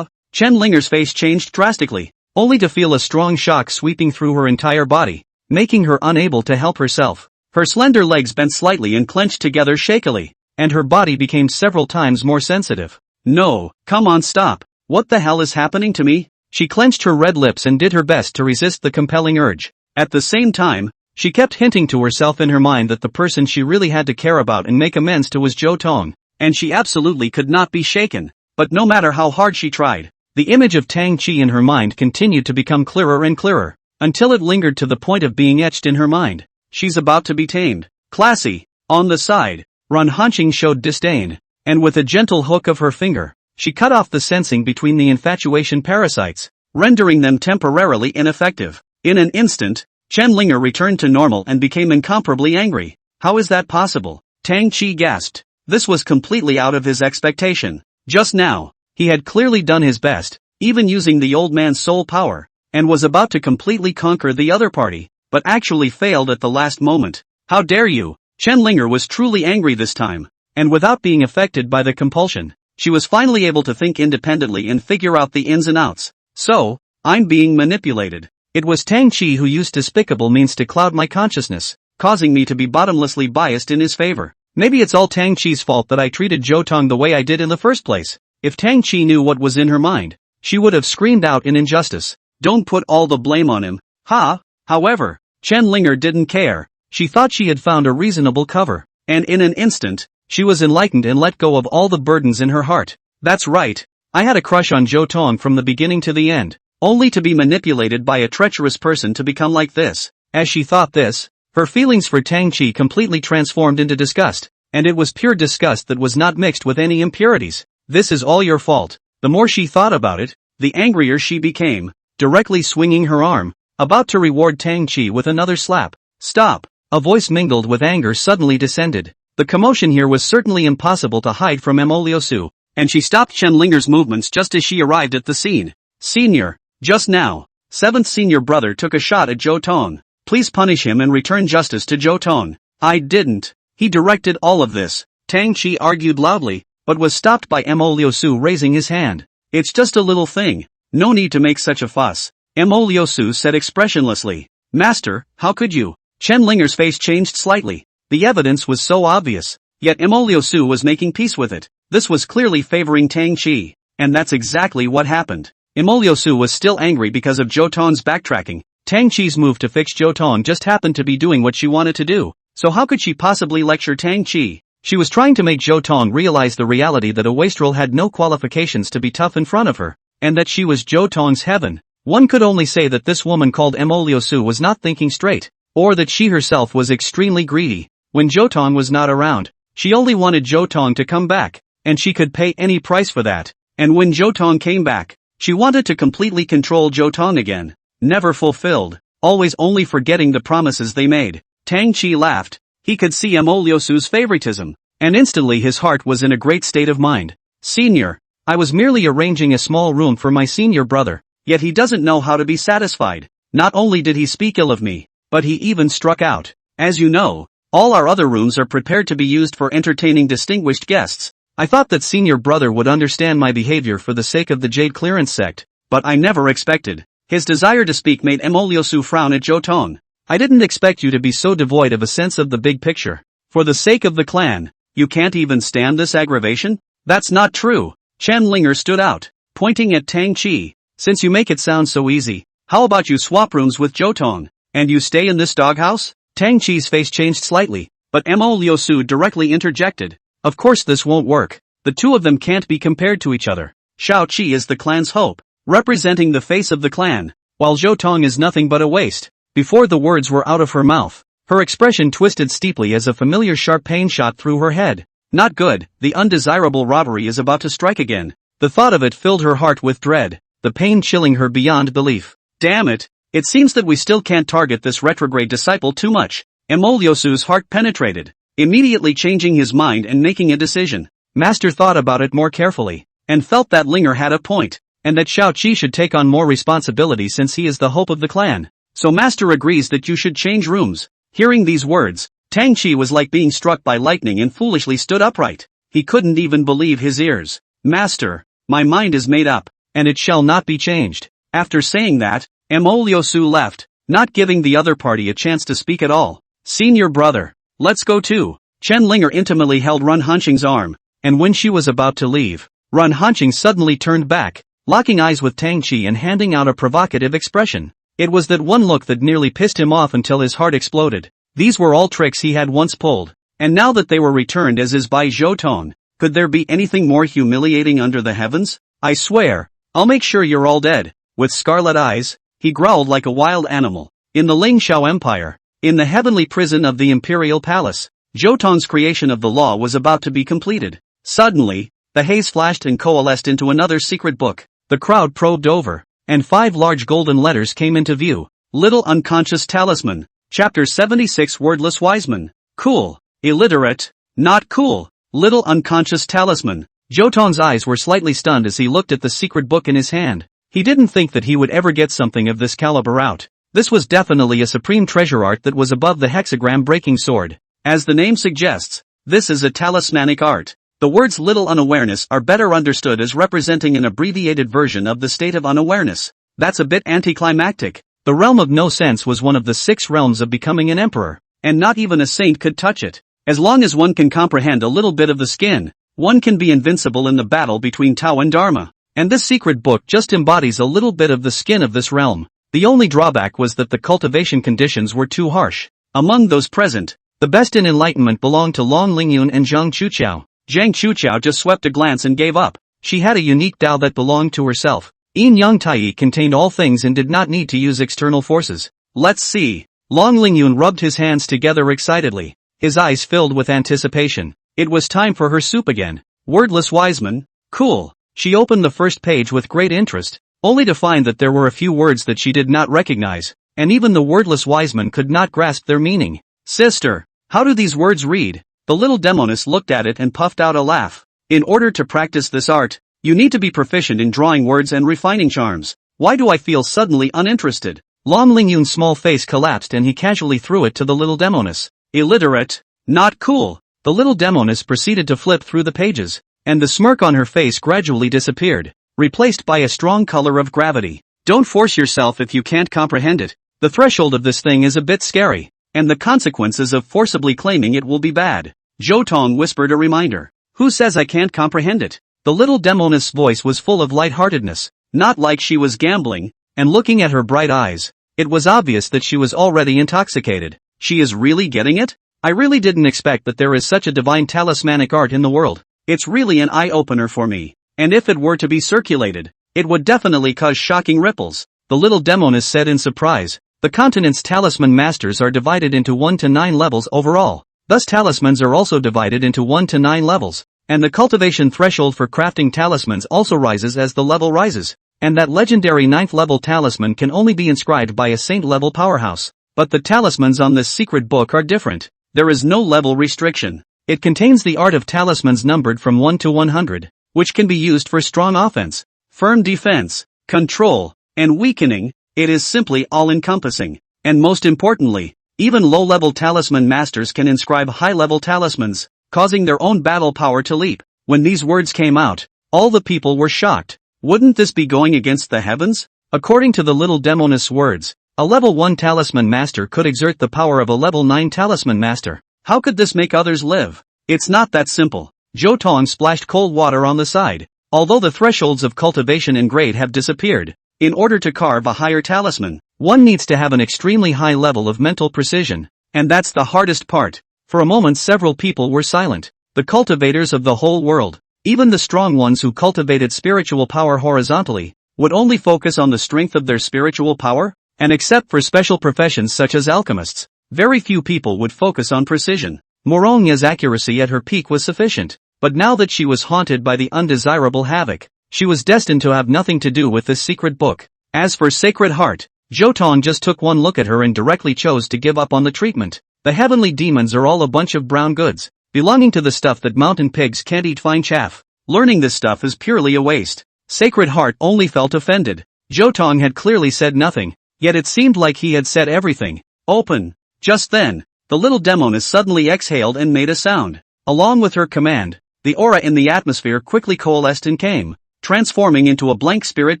Chen Linger's face changed drastically, only to feel a strong shock sweeping through her entire body. making her unable to help herself. Her slender legs bent slightly and clenched together shakily, and her body became several times more sensitive. No, come on, stop. What the hell is happening to me? She clenched her red lips and did her best to resist the compelling urge. At the same time, she kept hinting to herself in her mind that the person she really had to care about and make amends to was Zhou Tong, and she absolutely could not be shaken. But no matter how hard she tried, the image of Tang Chi in her mind continued to become clearer and clearer, until it lingered to the point of being etched in her mind. She's about to be tamed. Classy. On the side, Ran Hanqing showed disdain, and with a gentle hook of her finger, she cut off the sensing between the infatuation parasites, rendering them temporarily ineffective. In an instant, Chen Linger returned to normal and became incomparably angry. How is that possible? Tang Chi gasped. This was completely out of his expectation. Just now, he had clearly done his best, even using the old man's soul power, and was about to completely conquer the other party, but actually failed at the last moment. How dare you? Chen Linger was truly angry this time, and without being affected by the compulsion, she was finally able to think independently and figure out the ins and outs. So, I'm being manipulated. It was Tang Chi who used despicable means to cloud my consciousness, causing me to be bottomlessly biased in his favor. Maybe it's all Tang Chi's fault that I treated Zhou Tong the way I did in the first place. If Tang Chi knew what was in her mind, she would have screamed out in injustice. Don't put all the blame on him. Ha! However, Chen Linger didn't care. She thought she had found a reasonable cover, and in an instant, she was enlightened and let go of all the burdens in her heart. That's right. I had a crush on Zhou Tong from the beginning to the end, only to be manipulated by a treacherous person to become like this. As she thought this, her feelings for Tang Chi completely transformed into disgust, and it was pure disgust that was not mixed with any impurities. This is all your fault. The more she thought about it, the angrier she became, directly swinging her arm, about to reward Tang Chi with another slap. Stop! A voice mingled with anger suddenly descended. The commotion here was certainly impossible to hide from Mo Liusu, and she stopped Chen Linger's movements just as she arrived at the scene. Senior, just now, 7th senior brother took a shot at Zhou Tong. Please punish him and return justice to Zhou Tong. I didn't. He directed all of this. Tang Chi argued loudly, but was stopped by Mo Liusu raising his hand. It's just a little thing. No need to make such a fuss. Mo Liusu said expressionlessly. Master, how could you? Chen Linger's face changed slightly. The evidence was so obvious, yet Mo Liusu was making peace with it. This was clearly favoring Tang Chi, and that's exactly what happened. Mo Liusu was still angry because of Zhou Tong's backtracking. Tang Chi's move to fix Zhou Tong just happened to be doing what she wanted to do, so how could she possibly lecture Tang Chi? She was trying to make Zhou Tong realize the reality that a wastrel had no qualifications to be tough in front of her, and that she was Zhou Tong's heaven. One could only say that this woman called Mo Liusu was not thinking straight, or that she herself was extremely greedy. When Zhou Tong was not around, she only wanted Zhou Tong to come back, and she could pay any price for that. And when Zhou Tong came back, she wanted to completely control Zhou Tong again. Never fulfilled, always only forgetting the promises they made. Tang Chi laughed. He could see Mo Liusu's favoritism, and instantly his heart was in a great state of mind. Senior, I was merely arranging a small room for my senior brother, yet he doesn't know how to be satisfied. Not only did he speak ill of me, but he even struck out. As you know, all our other rooms are prepared to be used for entertaining distinguished guests. I thought that senior brother would understand my behavior for the sake of the Jade Clearance sect, but I never expected. His desire to speak made Mo Liusu frown at Zhou Tong. I didn't expect you to be so devoid of a sense of the big picture. For the sake of the clan, you can't even stand this aggravation? That's not true. Chen Linger stood out, pointing at Tang Chi. Since you make it sound so easy, how about you swap rooms with Zhou Tong, and you stay in this doghouse? Tang Chi's face changed slightly, but Mo Liusu directly interjected. Of course this won't work. The two of them can't be compared to each other. Shao Qi is the clan's hope, representing the face of the clan, while Zhou Tong is nothing but a waste. Before the words were out of her mouth, her expression twisted steeply as a familiar sharp pain shot through her head. Not good, the undesirable robbery is about to strike again. The thought of it filled her heart with dread, the pain chilling her beyond belief. Damn it, it seems that we still can't target this retrograde disciple too much. Mo Liusu's heart penetrated, immediately changing his mind and making a decision. Master thought about it more carefully, and felt that Linger had a point, and that Shao Qi should take on more responsibility since he is the hope of the clan. So Master agrees that you should change rooms. Hearing these words, Tang Chi was like being struck by lightning and foolishly stood upright. He couldn't even believe his ears. Master, my mind is made up, and it shall not be changed. After saying that, Mo Liusu left, not giving the other party a chance to speak at all. Senior brother, let's go too. Chen Linger intimately held Run Hanqing's arm, and when she was about to leave, Run Hanqing suddenly turned back, locking eyes with Tang Qi and handing out a provocative expression. It was that one look that nearly pissed him off until his heart exploded. These were all tricks he had once pulled, and now that they were returned as is by Zhou Tong, could there be anything more humiliating under the heavens? I swear, I'll make sure you're all dead. With scarlet eyes, he growled like a wild animal. In the Ling Xiao Empire, in the heavenly prison of the Imperial Palace, Zhou Tong's creation of the law was about to be completed. Suddenly, the haze flashed and coalesced into another secret book. The crowd probed over, and 5 large golden letters came into view. Little Unconscious Talisman, Chapter 76 Wordless Wiseman. Cool. Illiterate. Not cool. Little Unconscious Talisman. Zhou Tong's eyes were slightly stunned as he looked at the secret book in his hand. He didn't think that he would ever get something of this caliber out. This was definitely a supreme treasure art that was above the hexagram breaking sword. As the name suggests, this is a talismanic art. The words little unawareness are better understood as representing an abbreviated version of the state of unawareness. That's a bit anticlimactic. The realm of no sense was one of the 6 realms of becoming an emperor, and not even a saint could touch it. As long as one can comprehend a little bit of the skin, one can be invincible in the battle between Tao and Dharma. And this secret book just embodies a little bit of the skin of this realm. The only drawback was that the cultivation conditions were too harsh. Among those present, the best in enlightenment belonged to Long Lingyun and Zhang Chuqiao. Zhang Chuqiao just swept a glance and gave up. She had a unique Tao that belonged to herself. Yin Yang Tai contained all things and did not need to use external forces. Let's see. Long Lingyun rubbed his hands together excitedly. His eyes filled with anticipation. It was time for her soup again. Wordless Wiseman. Cool. She opened the first page with great interest, only to find that there were a few words that she did not recognize, and even the wordless Wiseman could not grasp their meaning. Sister, how do these words read? The little demoness looked at it and puffed out a laugh. In order to practice this art, you need to be proficient in drawing words and refining charms. Why do I feel suddenly uninterested? Long Lingyun's small face collapsed and he casually threw it to the little demoness. Illiterate. Not cool. The little demoness proceeded to flip through the pages, and the smirk on her face gradually disappeared, replaced by a strong color of gravity. Don't force yourself if you can't comprehend it. The threshold of this thing is a bit scary, and the consequences of forcibly claiming it will be bad. Zhou Tong whispered a reminder. Who says I can't comprehend it? The little demoness' voice was full of lightheartedness, not like she was gambling, and looking at her bright eyes, it was obvious that she was already intoxicated. She is really getting it? I really didn't expect that there is such a divine talismanic art in the world. It's really an eye-opener for me, and if it were to be circulated, it would definitely cause shocking ripples, the little demoness said in surprise. The continent's talisman masters are divided into 1 to 9 levels overall. Thus talismans are also divided into 1 to 9 levels, and the cultivation threshold for crafting talismans also rises as the level rises, and that legendary 9th level talisman can only be inscribed by a saint-level powerhouse. But the talismans on this secret book are different. There is no level restriction. It contains the art of talismans numbered from 1 to 100, which can be used for strong offense, firm defense, control, and weakening. It is simply all-encompassing. And most importantly, even low-level talisman masters can inscribe high-level talismans, causing their own battle power to leap. When these words came out, all the people were shocked. Wouldn't this be going against the heavens? According to the little demoness words, a level 1 talisman master could exert the power of a level 9 talisman master. How could this make others live? It's not that simple. Zhou Tong splashed cold water on the side. Although the thresholds of cultivation and grade have disappeared, in order to carve a higher talisman, one needs to have an extremely high level of mental precision. And that's the hardest part. For a moment several people were silent. The cultivators of the whole world, even the strong ones who cultivated spiritual power horizontally, would only focus on the strength of their spiritual power? And except for special professions such as alchemists, very few people would focus on precision. Moronia's accuracy at her peak was sufficient, but now that she was haunted by the undesirable havoc, she was destined to have nothing to do with this secret book. As for Sacred Heart, Zhou Tong just took one look at her and directly chose to give up on the treatment. The heavenly demons are all a bunch of brown goods, belonging to the stuff that mountain pigs can't eat fine chaff. Learning this stuff is purely a waste. Sacred Heart only felt offended. Zhou Tong had clearly said nothing, yet it seemed like he had said everything. Open. Just then, the little demoness suddenly exhaled and made a sound. Along with her command, the aura in the atmosphere quickly coalesced and came, transforming into a blank spirit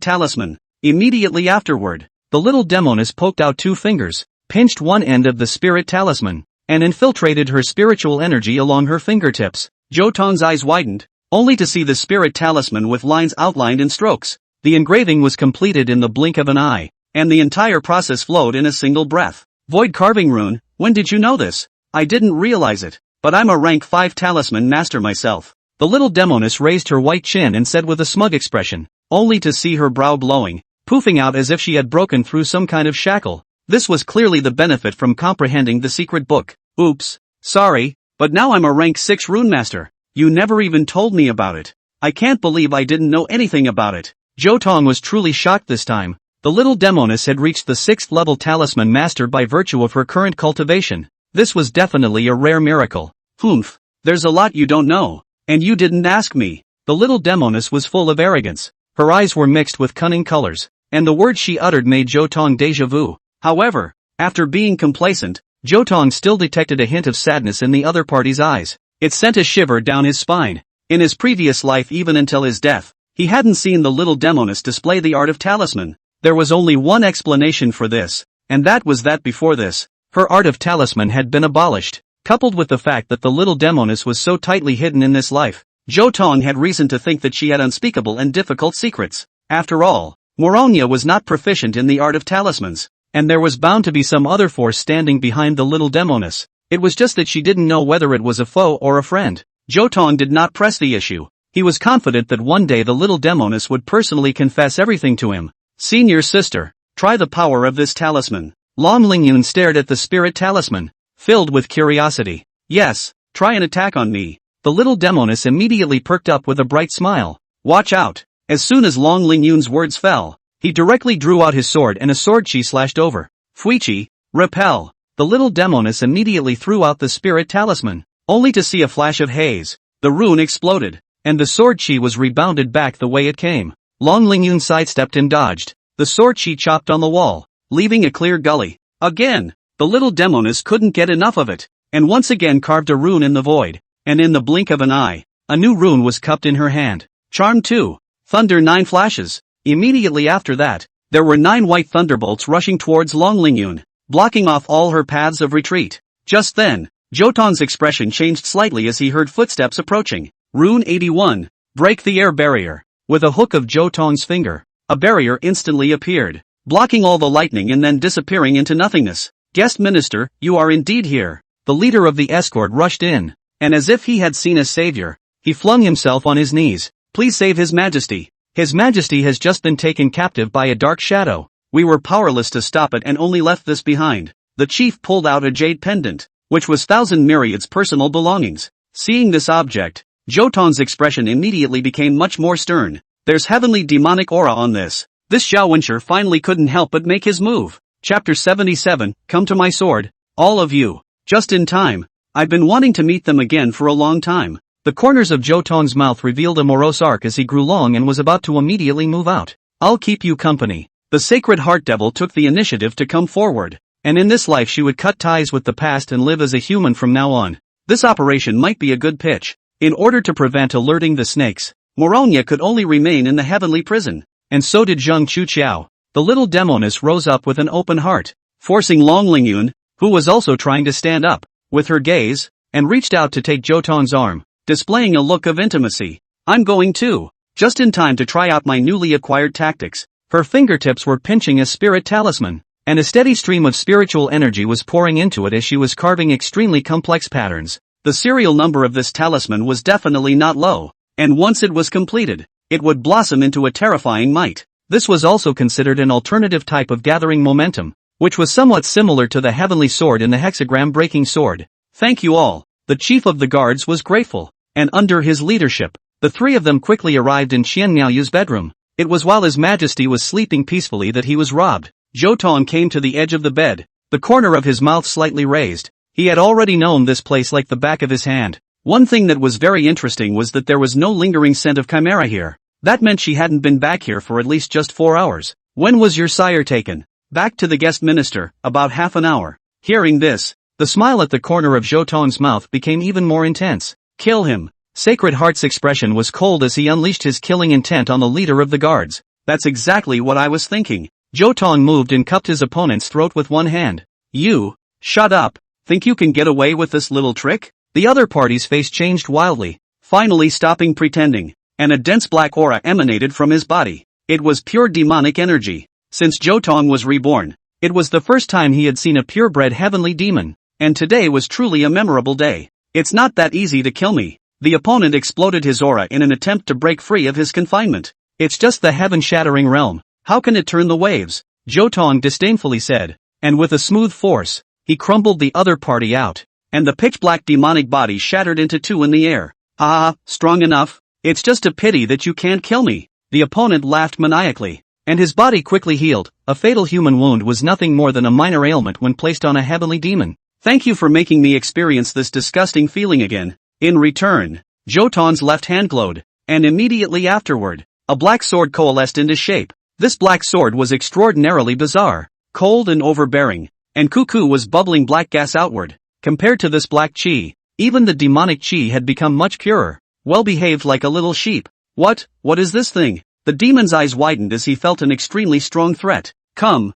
talisman. Immediately afterward, The little demoness poked out 2 fingers, pinched one end of the spirit talisman, and infiltrated her spiritual energy along her fingertips. Zhou Tong's eyes widened, only to see the spirit talisman with lines outlined in strokes. The engraving was completed in the blink of an eye, and the entire process flowed in a single breath. Void carving rune, when did you know this? I didn't realize it, but I'm a rank 5 talisman master myself. The little demoness raised her white chin and said with a smug expression, only to see her brow blowing, poofing out as if she had broken through some kind of shackle. This was clearly the benefit from comprehending the secret book. Oops, sorry, but now I'm a rank 6 rune master. You never even told me about it. I can't believe I didn't know anything about it. Zhou Tong was truly shocked this time. The little demoness had reached the 6th level talisman master by virtue of her current cultivation. This was definitely a rare miracle. Humph, there's a lot you don't know, and you didn't ask me. The little demoness was full of arrogance. Her eyes were mixed with cunning colors, and the words she uttered made Zhou Tong déjà vu. However, after being complacent, Zhou Tong still detected a hint of sadness in the other party's eyes. It sent a shiver down his spine. In his previous life, even until his death, he hadn't seen the little demoness display the art of talisman. There was only one explanation for this, and that was that before this, her art of talisman had been abolished. Coupled with the fact that the little demoness was so tightly hidden in this life, Zhou Tong had reason to think that she had unspeakable and difficult secrets. After all, Manhwa was not proficient in the art of talismans, and there was bound to be some other force standing behind the little demoness. It was just that she didn't know whether it was a foe or a friend. Zhou Tong did not press the issue. He was confident that one day the little demoness would personally confess everything to him. Senior sister, try the power of this talisman. Long Lingyun stared at the spirit talisman, filled with curiosity. Yes, try an attack on me. The little demoness immediately perked up with a bright smile. Watch out. As soon as Long Lingyun's words fell, he directly drew out his sword and a sword chi slashed over. Fuichi, repel. The little demoness immediately threw out the spirit talisman, only to see a flash of haze. The rune exploded, and the sword chi was rebounded back the way it came. Long Lingyun sidestepped and dodged. The sword chi chopped on the wall, leaving a clear gully. Again, the little demoness couldn't get enough of it, and once again carved a rune in the void, and in the blink of an eye, a new rune was cupped in her hand. Charm 2. Thunder 9 flashes. Immediately after that, there were 9 white thunderbolts rushing towards Long Lingyun, blocking off all her paths of retreat. Just then, Zhou Tong's expression changed slightly as he heard footsteps approaching. Rune 81. Break the air barrier. With a hook of Zhou Tong's finger, a barrier instantly appeared, blocking all the lightning and then disappearing into nothingness. Guest minister, you are indeed here. The leader of the escort rushed in, and as if he had seen a savior, he flung himself on his knees. Please save His Majesty. His Majesty has just been taken captive by a dark shadow. We were powerless to stop it and only left this behind. The chief pulled out a jade pendant, which was Thousand Myriad's personal belongings. Seeing this object, Zhou Tong's expression immediately became much more stern. There's heavenly demonic aura on this. This Zhao Wenshi finally couldn't help but make his move. Chapter 77, Come to my sword. All of you. Just in time. I've been wanting to meet them again for a long time. The corners of Zhou Tong's mouth revealed a morose arc as he grew long and was about to immediately move out. I'll keep you company. The sacred heart devil took the initiative to come forward, and in this life she would cut ties with the past and live as a human from now on. This operation might be a good pitch. In order to prevent alerting the snakes, Manhwa could only remain in the heavenly prison, and so did Zheng Chuqiao. The little demoness rose up with an open heart, forcing Long Lingyun, who was also trying to stand up, with her gaze, and reached out to take Zhou Tong's arm, displaying a look of intimacy. I'm going too, just in time to try out my newly acquired tactics. Her fingertips were pinching a spirit talisman, and a steady stream of spiritual energy was pouring into it as she was carving extremely complex patterns. The serial number of this talisman was definitely not low, and once it was completed, it would blossom into a terrifying might. This was also considered an alternative type of gathering momentum, which was somewhat similar to the heavenly sword in the hexagram breaking sword. Thank you all. The chief of the guards was grateful, and under his leadership, the 3 of them quickly arrived in Qian Miaoyu's bedroom. It was while His Majesty was sleeping peacefully that he was robbed. Zhou Tong came to the edge of the bed, the corner of his mouth slightly raised. He had already known this place like the back of his hand. One thing that was very interesting was that there was no lingering scent of chimera here. That meant she hadn't been back here for at least just 4 hours. When was your sire taken? Back to the guest minister, about half an hour. Hearing this, the smile at the corner of Zhou Tong's mouth became even more intense. Kill him. Sacred Heart's expression was cold as he unleashed his killing intent on the leader of the guards. That's exactly what I was thinking. Zhou Tong moved and cupped his opponent's throat with one hand. You, shut up, think you can get away with this little trick? The other party's face changed wildly, finally stopping pretending, and a dense black aura emanated from his body. It was pure demonic energy. Since Zhou Tong was reborn, it was the first time he had seen a purebred heavenly demon, and today was truly a memorable day. It's not that easy to kill me. The opponent exploded his aura in an attempt to break free of his confinement. It's just the heaven-shattering realm. How can it turn the waves? Zhou Tong disdainfully said, and with a smooth force, he crumbled the other party out, and the pitch-black demonic body shattered into two in the air. Ah, strong enough. It's just a pity that you can't kill me. The opponent laughed maniacally, and his body quickly healed. A fatal human wound was nothing more than a minor ailment when placed on a heavenly demon. Thank you for making me experience this disgusting feeling again. In return, Zhou Tong's left hand glowed, and immediately afterward, a black sword coalesced into shape. This black sword was extraordinarily bizarre, cold and overbearing, and cuckoo was bubbling black gas outward. Compared to this black chi, even the demonic chi had become much purer, well-behaved like a little sheep. What is this thing? The demon's eyes widened as he felt an extremely strong threat. Come,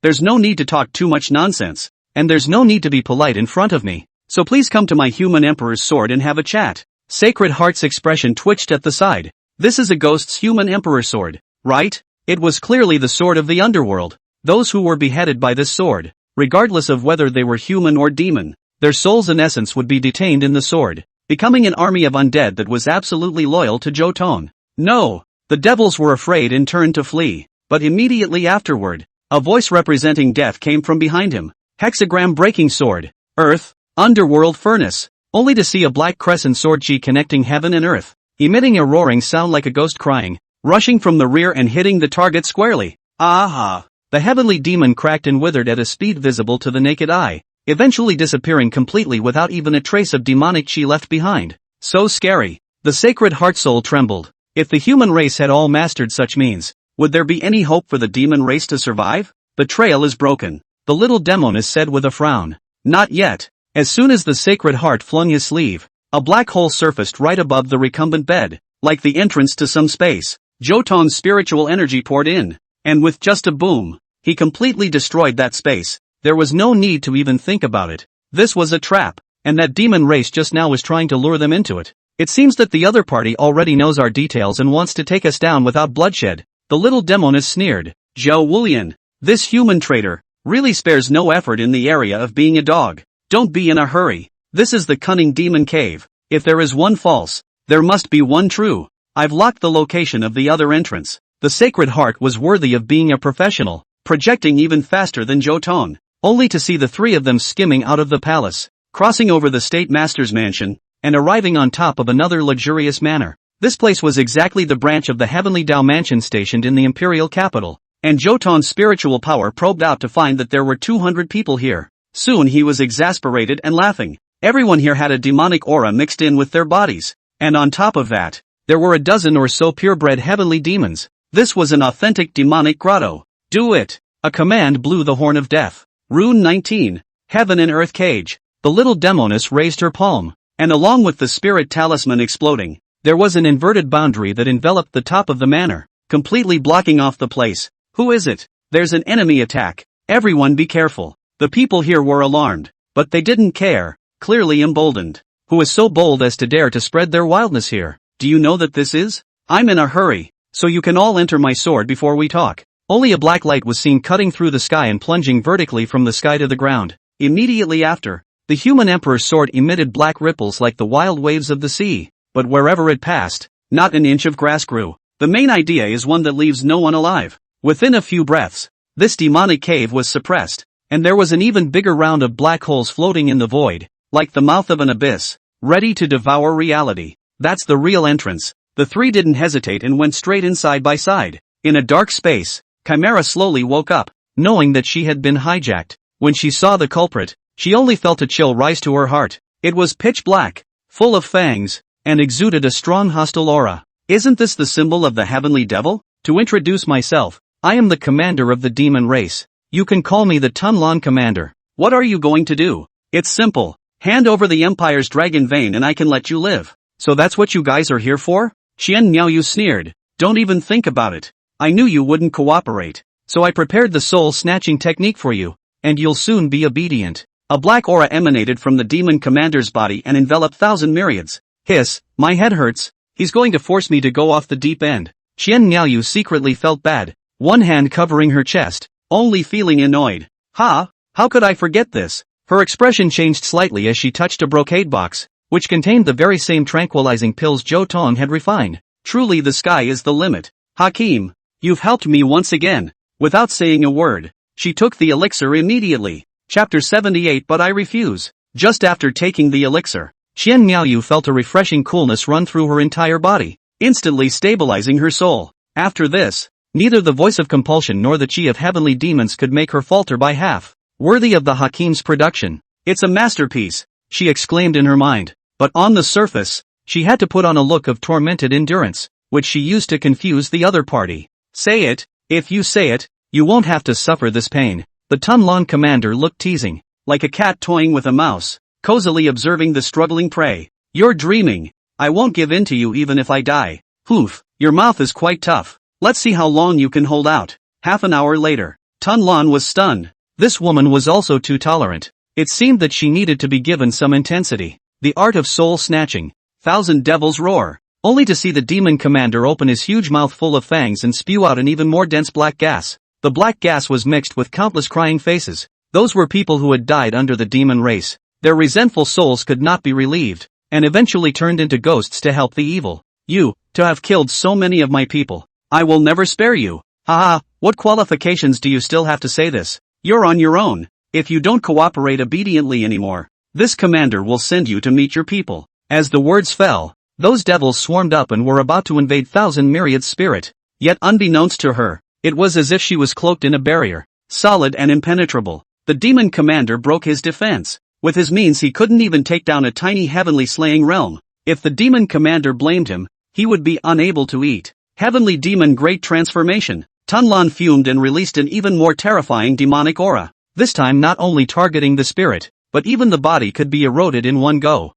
there's no need to talk too much nonsense, and there's no need to be polite in front of me, so please come to my human emperor's sword and have a chat. Sacred Heart's expression twitched at the side. This is a ghost's human emperor sword, right? It was clearly the sword of the underworld. Those who were beheaded by this sword, regardless of whether they were human or demon, their souls and essence would be detained in the sword, becoming an army of undead that was absolutely loyal to Zhou Tong. No, the devils were afraid and turned to flee, but immediately afterward, a voice representing death came from behind him. Hexagram breaking sword, earth, underworld furnace, only to see a black crescent sword chi connecting heaven and earth, emitting a roaring sound like a ghost crying, rushing from the rear and hitting the target squarely. Aha! The heavenly demon cracked and withered at a speed visible to the naked eye, eventually disappearing completely without even a trace of demonic chi left behind. So scary. The Sacred Heart soul trembled. If the human race had all mastered such means, would there be any hope for the demon race to survive? The trail is broken, the little demoness said with a frown. Not yet. As soon as the Sacred Heart flung his sleeve, a black hole surfaced right above the recumbent bed, like the entrance to some space. Zhou Tong's spiritual energy poured in, and with just a boom, he completely destroyed that space. There was no need to even think about it. This was a trap, and that demon race just now was trying to lure them into it. It seems that the other party already knows our details and wants to take us down without bloodshed. The little demoness sneered. Zhou Wulian, this human traitor, really spares no effort in the area of being a dog. Don't be in a hurry. This is the cunning demon cave. If there is one false, there must be one true. I've locked the location of the other entrance. The Sacred Heart was worthy of being a professional, projecting even faster than Zhou Tong, only to see the three of them skimming out of the palace, crossing over the State Master's mansion, and arriving on top of another luxurious manor. This place was exactly the branch of the Heavenly Dao Mansion stationed in the imperial capital, and Zhou Tong's spiritual power probed out to find that there were 200 people here. Soon he was exasperated and laughing. Everyone here had a demonic aura mixed in with their bodies, and on top of that, there were a dozen or so purebred heavenly demons. This was an authentic demonic grotto. Do it! A command blew the horn of death. Rune 19, Heaven and Earth Cage. The little demoness raised her palm, and along with the spirit talisman exploding, there was an inverted boundary that enveloped the top of the manor, completely blocking off the place. Who is it? There's an enemy attack. Everyone be careful. The people here were alarmed, but they didn't care, clearly emboldened. Who is so bold as to dare to spread their wildness here? Do you know that this is? I'm in a hurry, so you can all enter my sword before we talk. Only a black light was seen cutting through the sky and plunging vertically from the sky to the ground. Immediately after, the human emperor's sword emitted black ripples like the wild waves of the sea, but wherever it passed, not an inch of grass grew. The main idea is one that leaves no one alive. Within a few breaths, this demonic cave was suppressed, and there was an even bigger round of black holes floating in the void, like the mouth of an abyss, ready to devour reality. That's the real entrance. The three didn't hesitate and went straight in side by side. In a dark space, Chimera slowly woke up, knowing that she had been hijacked. When she saw the culprit, she only felt a chill rise to her heart. It was pitch black, full of fangs, and exuded a strong hostile aura. Isn't this the symbol of the heavenly devil? To introduce myself, I am the commander of the demon race. You can call me the Tunlon Commander. What are you going to do? It's simple. Hand over the Empire's dragon vein and I can let you live. So that's what you guys are here for? Qian Miaoyu sneered. Don't even think about it. I knew you wouldn't cooperate. so I prepared the soul-snatching technique for you, and you'll soon be obedient. A black aura emanated from the demon commander's body and enveloped thousand myriads. Hiss, my head hurts, he's going to force me to go off the deep end. Qian Miaoyu secretly felt bad, one hand covering her chest, only feeling annoyed. How could I forget this? Her expression changed slightly as she touched a brocade box, which contained the very same tranquilizing pills Zhou Tong had refined. Truly the sky is the limit. Hakim, you've helped me once again. Without saying a word, she took the elixir immediately. Chapter 78 But I refuse. Just after taking the elixir, Qian Miaoyu felt a refreshing coolness run through her entire body, instantly stabilizing her soul. After this, neither the voice of compulsion nor the chi of heavenly demons could make her falter by half. Worthy of the Hakim's production. It's a masterpiece, she exclaimed in her mind. But on the surface, she had to put on a look of tormented endurance, which she used to confuse the other party. Say it, if you say it, you won't have to suffer this pain. The Tunlan commander looked teasing, like a cat toying with a mouse, cozily observing the struggling prey. You're dreaming. I won't give in to you even if I die. Hoof, your mouth is quite tough. Let's see how long you can hold out. Half an hour later, Tunlan was stunned. This woman was also too tolerant. It seemed that she needed to be given some intensity. The art of soul snatching. Thousand devils roar. Only to see the demon commander open his huge mouth full of fangs and spew out an even more dense black gas. The black gas was mixed with countless crying faces. Those were people who had died under the demon race. Their resentful souls could not be relieved, and eventually turned into ghosts to help the evil. You, to have killed so many of my people. I will never spare you. Haha, what qualifications do you still have to say this? You're on your own. If you don't cooperate obediently anymore, this commander will send you to meet your people. As the words fell, those devils swarmed up and were about to invade thousand myriads spirit. Yet unbeknownst to her, it was as if she was cloaked in a barrier, solid and impenetrable. The demon commander broke his defense. With his means he couldn't even take down a tiny heavenly slaying realm. If the demon commander blamed him, he would be unable to eat. Heavenly demon great transformation. Tunlan fumed and released an even more terrifying demonic aura. This time not only targeting the spirit, but even the body could be eroded in one go.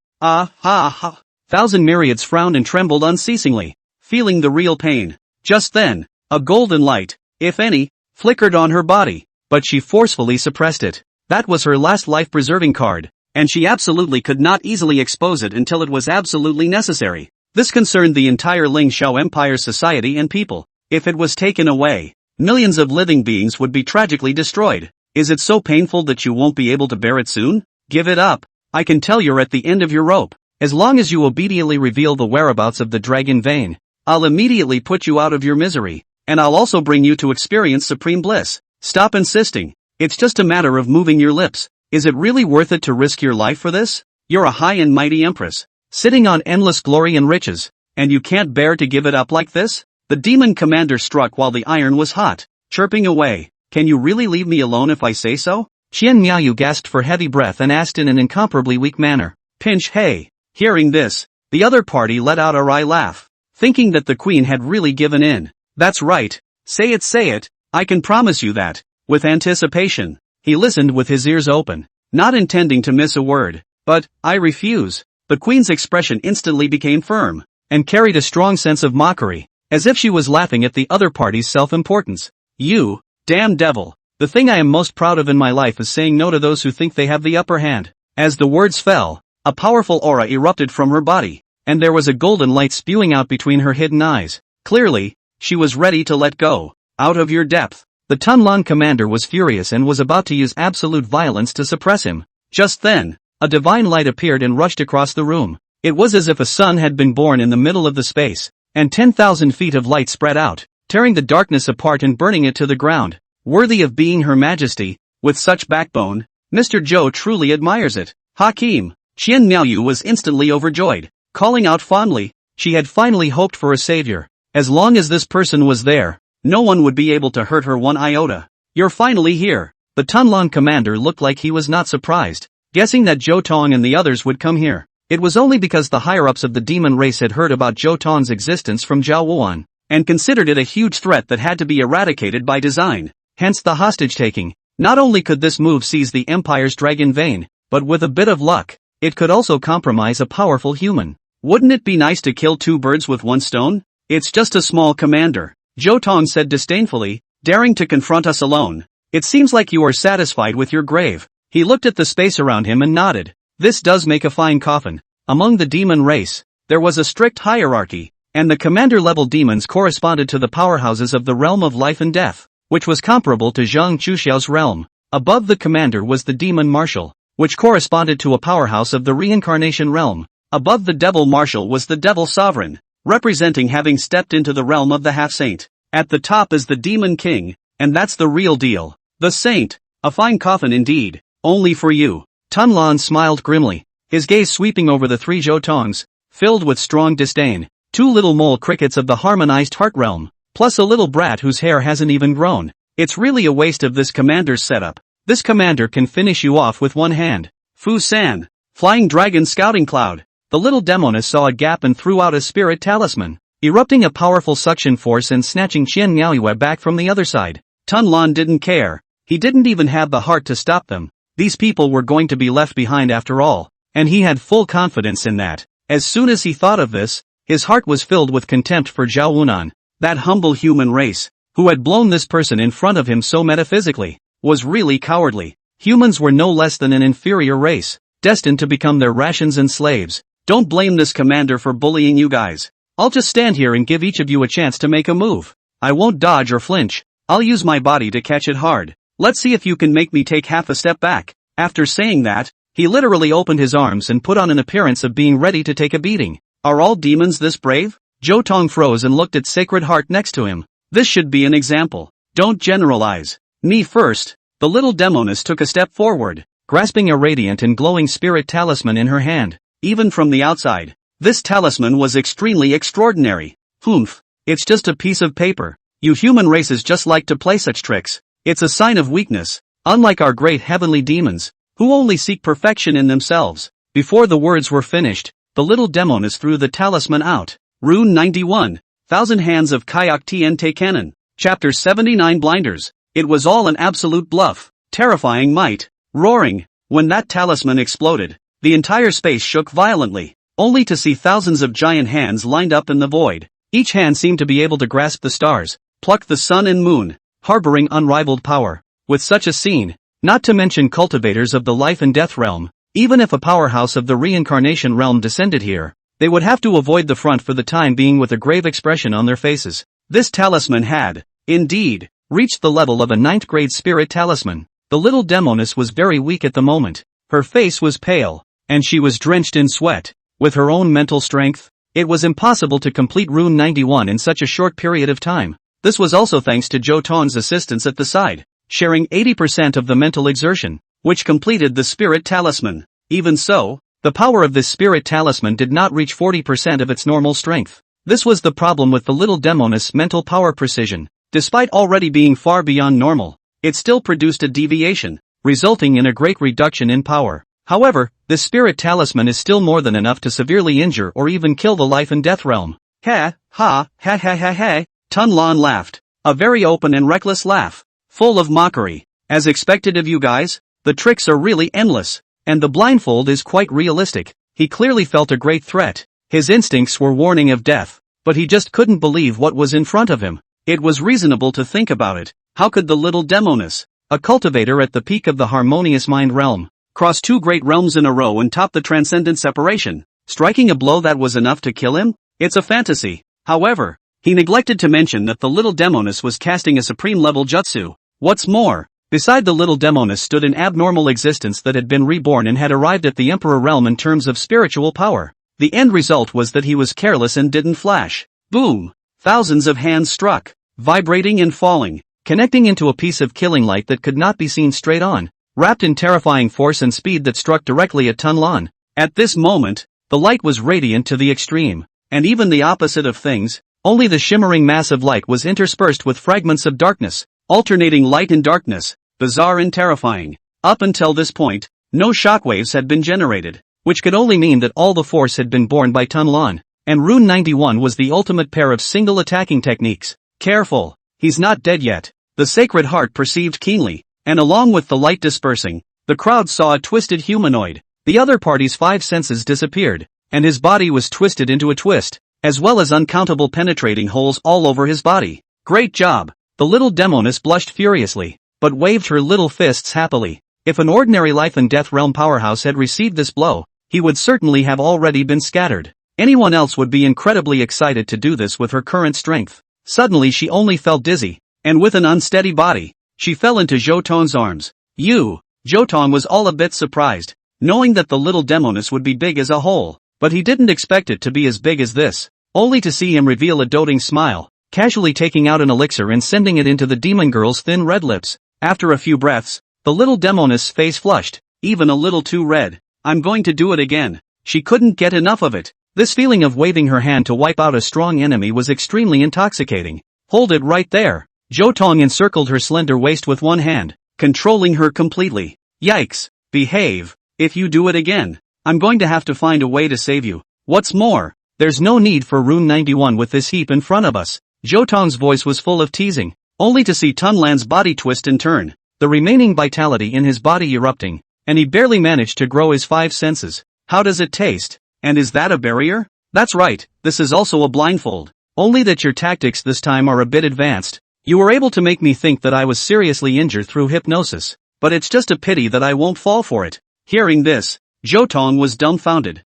Thousand myriads frowned and trembled unceasingly, feeling the real pain. Just then, a golden light, if any, flickered on her body, but she forcefully suppressed it. That was her last life-preserving card, and she absolutely could not easily expose it until it was absolutely necessary. This concerned the entire Ling Shao Empire's society and people. If it was taken away, millions of living beings would be tragically destroyed. Is it so painful that you won't be able to bear it soon? Give it up. I can tell you're at the end of your rope. As long as you obediently reveal the whereabouts of the dragon vein, I'll immediately put you out of your misery, and I'll also bring you to experience supreme bliss. Stop insisting. It's just a matter of moving your lips. Is it really worth it to risk your life for this? You're a high and mighty empress, sitting on endless glory and riches, and you can't bear to give it up like this? The demon commander struck while the iron was hot, chirping away. Can you really leave me alone if I say so? Qian Miaoyu gasped for heavy breath and asked in an incomparably weak manner. Pinch hey. Hearing this, the other party let out a wry laugh, thinking that the queen had really given in. That's right. Say it, I can promise you that. With anticipation, he listened with his ears open, not intending to miss a word. But, I refuse. The queen's expression instantly became firm, and carried a strong sense of mockery, as if she was laughing at the other party's self-importance. You, damn devil, the thing I am most proud of in my life is saying no to those who think they have the upper hand. As the words fell, a powerful aura erupted from her body, and there was a golden light spewing out between her hidden eyes. Clearly, she was ready to let go. Out of your depth. The Tunlan commander was furious and was about to use absolute violence to suppress him. Just then, a divine light appeared and rushed across the room. It was as if a sun had been born in the middle of the space, and 10,000 feet of light spread out, tearing the darkness apart and burning it to the ground. Worthy of being Her Majesty, with such backbone, Mr. Zhou truly admires it. Hakim. Qian Miaoyu was instantly overjoyed, calling out fondly. She had finally hoped for a savior. As long as this person was there, no one would be able to hurt her one iota. You're finally here. The Tunlan commander looked like he was not surprised, guessing that Zhou Tong and the others would come here. It was only because the higher-ups of the demon race had heard about Zhou Tong's existence from Zhao Wuan, and considered it a huge threat that had to be eradicated by design. Hence the hostage-taking. Not only could this move seize the Empire's dragon vein, but with a bit of luck, it could also compromise a powerful human. Wouldn't it be nice to kill two birds with one stone? It's just a small commander, Zhou Tong said disdainfully, daring to confront us alone. It seems like you are satisfied with your grave. He looked at the space around him and nodded. This does make a fine coffin. Among the demon race, there was a strict hierarchy, and the commander-level demons corresponded to the powerhouses of the realm of life and death, which was comparable to Zhang Chuxiao's realm. Above the commander was the demon marshal, which corresponded to a powerhouse of the reincarnation realm. Above the devil marshal was the devil sovereign, representing having stepped into the realm of the half-saint. At the top is the demon king, and that's the real deal. The saint. A fine coffin indeed. Only for you. Tunlan smiled grimly, his gaze sweeping over the three Zhou Tongs, filled with strong disdain. Two little mole crickets of the harmonized heart realm, plus a little brat whose hair hasn't even grown. It's really a waste of this commander's setup. This commander can finish you off with one hand. Fu San. Flying dragon scouting cloud. The little demoness saw a gap and threw out a spirit talisman, erupting a powerful suction force and snatching Qian Miaoyue back from the other side. Tunlan didn't care. He didn't even have the heart to stop them. These people were going to be left behind after all, and he had full confidence in that. As soon as he thought of this, his heart was filled with contempt for Zhao Wunan. That humble human race, who had blown this person in front of him so metaphysically, was really cowardly. Humans were no less than an inferior race, destined to become their rations and slaves. Don't blame this commander for bullying you guys. I'll just stand here and give each of you a chance to make a move. I won't dodge or flinch. I'll use my body to catch it hard. Let's see if you can make me take half a step back. After saying that, he literally opened his arms and put on an appearance of being ready to take a beating. Are all demons this brave? Zhou Tong froze and looked at Sacred Heart next to him. This should be an example. Don't generalize. Me first. The little demoness took a step forward, grasping a radiant and glowing spirit talisman in her hand. Even from the outside, this talisman was extremely extraordinary. Humph. It's just a piece of paper. You human races just like to play such tricks. It's a sign of weakness, unlike our great heavenly demons, who only seek perfection in themselves. Before the words were finished, the little demoness threw the talisman out. Rune 91, Thousand Hands of Kayak Tien Te Cannon. Chapter 79 Blinders. It was all an absolute bluff. Terrifying might. Roaring. When that talisman exploded, the entire space shook violently, only to see thousands of giant hands lined up in the void. Each hand seemed to be able to grasp the stars, pluck the sun and moon, harboring unrivaled power. With such a scene, not to mention cultivators of the life and death realm, even if a powerhouse of the reincarnation realm descended here, they would have to avoid the front for the time being with a grave expression on their faces. This talisman had, indeed, reached the level of a 9th grade spirit talisman. The little demoness was very weak at the moment. Her face was pale, and she was drenched in sweat. With her own mental strength, it was impossible to complete Rune 91 in such a short period of time. This was also thanks to Zhou Tong's assistance at the side, sharing 80% of the mental exertion, which completed the spirit talisman. Even so, the power of this spirit talisman did not reach 40% of its normal strength. This was the problem with the little demoness' mental power precision. Despite already being far beyond normal, it still produced a deviation, resulting in a great reduction in power. However, this spirit talisman is still more than enough to severely injure or even kill the life and death realm. Ha, ha, ha ha ha ha. Tunlan laughed. A very open and reckless laugh, full of mockery. As expected of you guys, the tricks are really endless, and the blindfold is quite realistic. He clearly felt a great threat. His instincts were warning of death, but he just couldn't believe what was in front of him. It was reasonable to think about it. How could the little demoness, a cultivator at the peak of the harmonious mind realm, cross two great realms in a row and top the transcendent separation, striking a blow that was enough to kill him? It's a fantasy. However, he neglected to mention that the little demoness was casting a supreme-level jutsu. What's more, beside the little demoness stood an abnormal existence that had been reborn and had arrived at the Emperor realm in terms of spiritual power. The end result was that he was careless and didn't flash. Boom! Thousands of hands struck, vibrating and falling, connecting into a piece of killing light that could not be seen straight on, wrapped in terrifying force and speed that struck directly at Tunlan. At this moment, the light was radiant to the extreme, and even the opposite of things. Only the shimmering mass of light was interspersed with fragments of darkness, alternating light and darkness, bizarre and terrifying. Up until this point, no shockwaves had been generated, which could only mean that all the force had been borne by Tunlan, and Rune 91 was the ultimate pair of single attacking techniques. Careful, he's not dead yet, the Sacred Heart perceived keenly, and along with the light dispersing, the crowd saw a twisted humanoid. The other party's 5 senses disappeared, and his body was twisted into a twist, as well as uncountable penetrating holes all over his body. Great job! The little demoness blushed furiously, but waved her little fists happily. If an ordinary life and death realm powerhouse had received this blow, he would certainly have already been scattered. Anyone else would be incredibly excited to do this with her current strength. Suddenly she only felt dizzy, and with an unsteady body, she fell into Zhou Tong's arms. Zhou Tong was all a bit surprised, knowing that the little demoness would be big as a whole, but he didn't expect it to be as big as this, only to see him reveal a doting smile, casually taking out an elixir and sending it into the demon girl's thin red lips. After a few breaths, the little demoness' face flushed, even a little too red. I'm going to do it again. She couldn't get enough of it. This feeling of waving her hand to wipe out a strong enemy was extremely intoxicating. Hold it right there. Zhou Tong encircled her slender waist with one hand, controlling her completely. Yikes. Behave. If you do it again, I'm going to have to find a way to save you. What's more, there's no need for Rune 91 with this heap in front of us. Zhou Tong's voice was full of teasing, only to see Tunlan's body twist and turn, the remaining vitality in his body erupting, and he barely managed to grow his 5 senses. How does it taste? And is that a barrier? That's right, this is also a blindfold. Only that your tactics this time are a bit advanced. You were able to make me think that I was seriously injured through hypnosis, but it's just a pity that I won't fall for it. Hearing this, Zhou Tong was dumbfounded.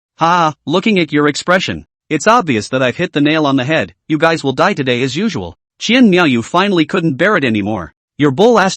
Looking at your expression, it's obvious that I've hit the nail on the head. You guys will die today as usual. Qian Miaoyu finally couldn't bear it anymore. Your bowl **** is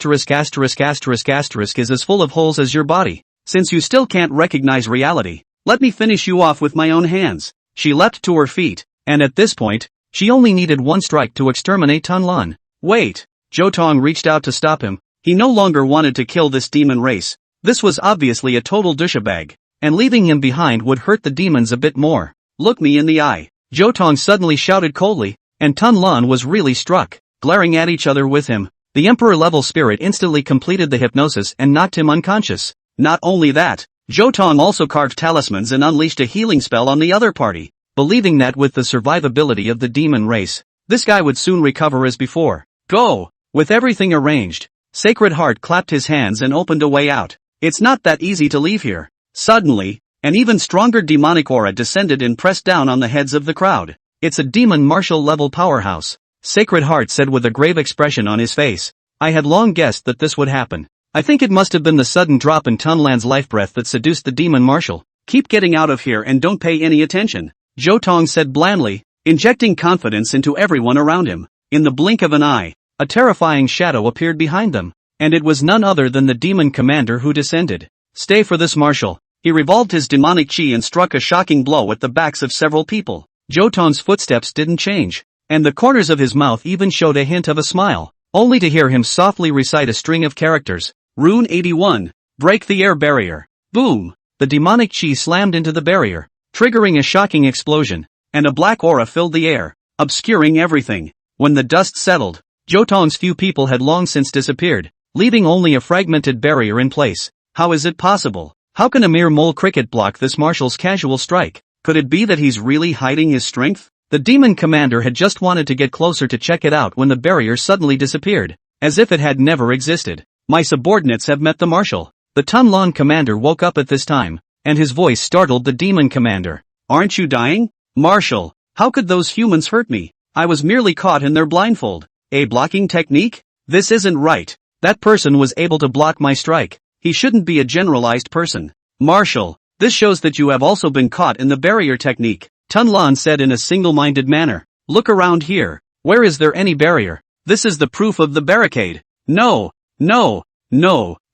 as full of holes as your body. Since you still can't recognize reality, let me finish you off with my own hands. She leapt to her feet, and at this point, she only needed one strike to exterminate Tunlan. Wait! Zhou Tong reached out to stop him. He no longer wanted to kill this demon race. This was obviously a total douchebag, and leaving him behind would hurt the demons a bit more. Look me in the eye. Zhou Tong suddenly shouted coldly, and Tunlan was really struck, glaring at each other with him. The Emperor-level spirit instantly completed the hypnosis and knocked him unconscious. Not only that, Zhou Tong also carved talismans and unleashed a healing spell on the other party, believing that with the survivability of the demon race, this guy would soon recover as before. Go! With everything arranged, Sacred Heart clapped his hands and opened a way out. It's not that easy to leave here. Suddenly, an even stronger demonic aura descended and pressed down on the heads of the crowd. It's a demon martial-level powerhouse, Sacred Heart said with a grave expression on his face. I had long guessed that this would happen. I think it must have been the sudden drop in Tunlan's life breath that seduced the demon marshal. Keep getting out of here and don't pay any attention, Zhou Tong said blandly, injecting confidence into everyone around him. In the blink of an eye, a terrifying shadow appeared behind them, and it was none other than the demon commander who descended. Stay for this, marshal. He revolved his demonic chi and struck a shocking blow at the backs of several people. Zhou Tong's footsteps didn't change, and the corners of his mouth even showed a hint of a smile, only to hear him softly recite a string of characters. Rune 81. Break the air barrier. Boom! The demonic chi slammed into the barrier, triggering a shocking explosion, and a black aura filled the air, obscuring everything. When the dust settled, Zhou Tong's few people had long since disappeared, leaving only a fragmented barrier in place. How is it possible? How can a mere mole cricket block this marshal's casual strike? Could it be that he's really hiding his strength? The demon commander had just wanted to get closer to check it out when the barrier suddenly disappeared, as if it had never existed. My subordinates have met the marshal. The Tunlan commander woke up at this time, and his voice startled the demon commander. Aren't you dying? Marshal, how could those humans hurt me? I was merely caught in their blindfold. A blocking technique? This isn't right. That person was able to block my strike. He shouldn't be a generalized person. Marshal, this shows that you have also been caught in the barrier technique, Tunlan said in a single-minded manner. Look around here. Where is there any barrier? This is the proof of the barricade. No.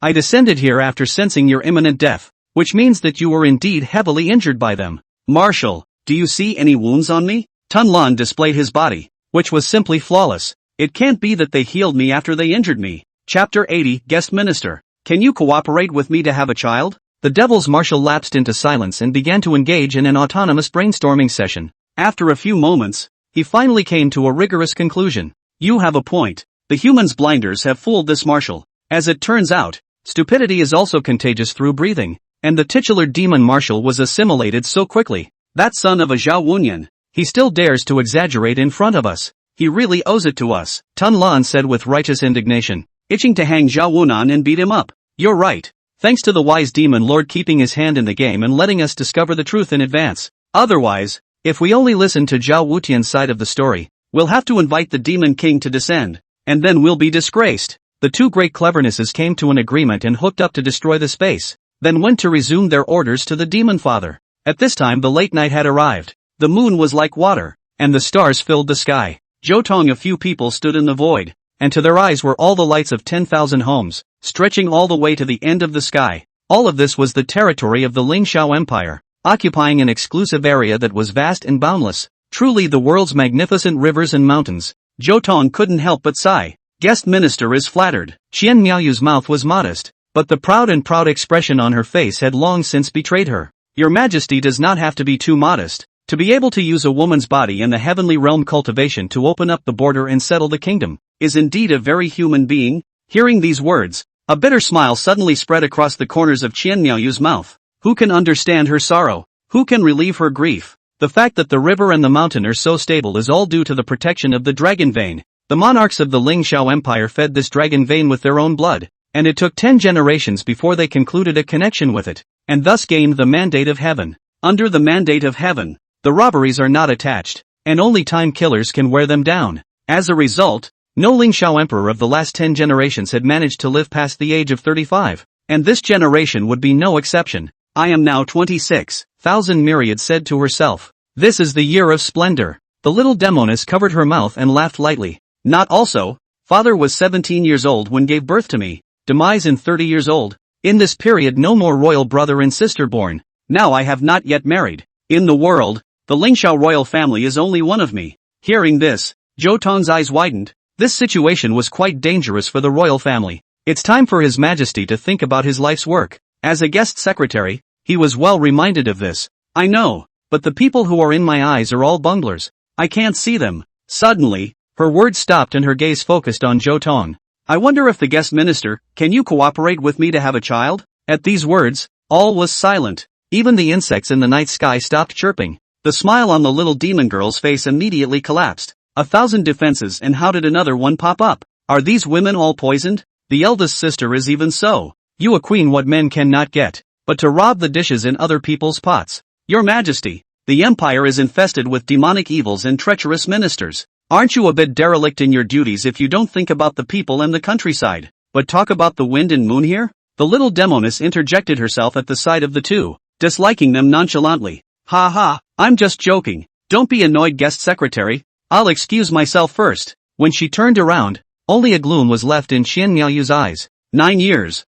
I descended here after sensing your imminent death, which means that you were indeed heavily injured by them. Marshal, do you see any wounds on me? Tunlan displayed his body, which was simply flawless. It can't be that they healed me after they injured me. Chapter 80, Guest Minister. Can you cooperate with me to have a child? The Devil's Marshal lapsed into silence and began to engage in an autonomous brainstorming session. After a few moments, he finally came to a rigorous conclusion. You have a point. The humans' blinders have fooled this marshal. As it turns out, stupidity is also contagious through breathing, and the titular demon marshal was assimilated so quickly. That son of a Zhao Wunyan, he still dares to exaggerate in front of us. He really owes it to us, Tunlan said with righteous indignation, itching to hang Zhao Wunan and beat him up. You're right. Thanks to the wise demon lord keeping his hand in the game and letting us discover the truth in advance. Otherwise, if we only listen to Zhao Wutian's side of the story, we'll have to invite the demon king to descend. and then we'll be disgraced. The two great clevernesses came to an agreement and hooked up to destroy the space, then went to resume their orders to the demon father. At this time the late night had arrived. The moon was like water, and the stars filled the sky. Zhou Tong, a few people stood in the void, and to their eyes were all the lights of 10,000 homes, stretching all the way to the end of the sky. All of this was the territory of the Lingxiao Empire, occupying an exclusive area that was vast and boundless, truly the world's magnificent rivers and mountains. Zhou Tong couldn't help but sigh. Guest minister is flattered. Qian Miaoyu's mouth was modest, but the proud expression on her face had long since betrayed her. Your Majesty does not have to be too modest. To be able to use a woman's body in the heavenly realm cultivation to open up the border and settle the kingdom, is indeed a very human being. Hearing these words, a bitter smile suddenly spread across the corners of Qian Miaoyu's mouth. Who can understand her sorrow? Who can relieve her grief? The fact that the river and the mountain are so stable is all due to the protection of the dragon vein. The monarchs of the Lingxiao Empire fed this dragon vein with their own blood, and it took 10 generations before they concluded a connection with it, and thus gained the mandate of heaven. Under the mandate of heaven, the robberies are not attached, and only time killers can wear them down. As a result, no Lingxiao emperor of the last 10 generations had managed to live past the age of 35, and this generation would be no exception. I am now 26, thousand myriad said to herself. This is the year of splendor. The little demoness covered her mouth and laughed lightly. Not also, father was 17 years old when gave birth to me, demise in 30 years old. In this period no more royal brother and sister born. Now I have not yet married. In the world, the Lingxiao royal family is only one of me. Hearing this, Zhou Tong's eyes widened. This situation was quite dangerous for the royal family. It's time for His Majesty to think about his life's work. As a guest secretary, he was well reminded of this. I know, but the people who are in my eyes are all bunglers. I can't see them. Suddenly, her words stopped and her gaze focused on Zhou Tong. I wonder if the guest minister, can you cooperate with me to have a child? At these words, all was silent. Even the insects in the night sky stopped chirping. The smile on the little demon girl's face immediately collapsed. 1,000 defenses, and how did another one pop up? Are these women all poisoned? The eldest sister is even so. You a queen what men cannot get, but to rob the dishes in other people's pots. Your Majesty, the empire is infested with demonic evils and treacherous ministers. Aren't you a bit derelict in your duties if you don't think about the people and the countryside, but talk about the wind and moon here? The little demoness interjected herself at the side of the two, disliking them nonchalantly. Ha ha, I'm just joking. Don't be annoyed, guest secretary. I'll excuse myself first. When she turned around, only a gloom was left in Qian Miaoyu's eyes. 9 years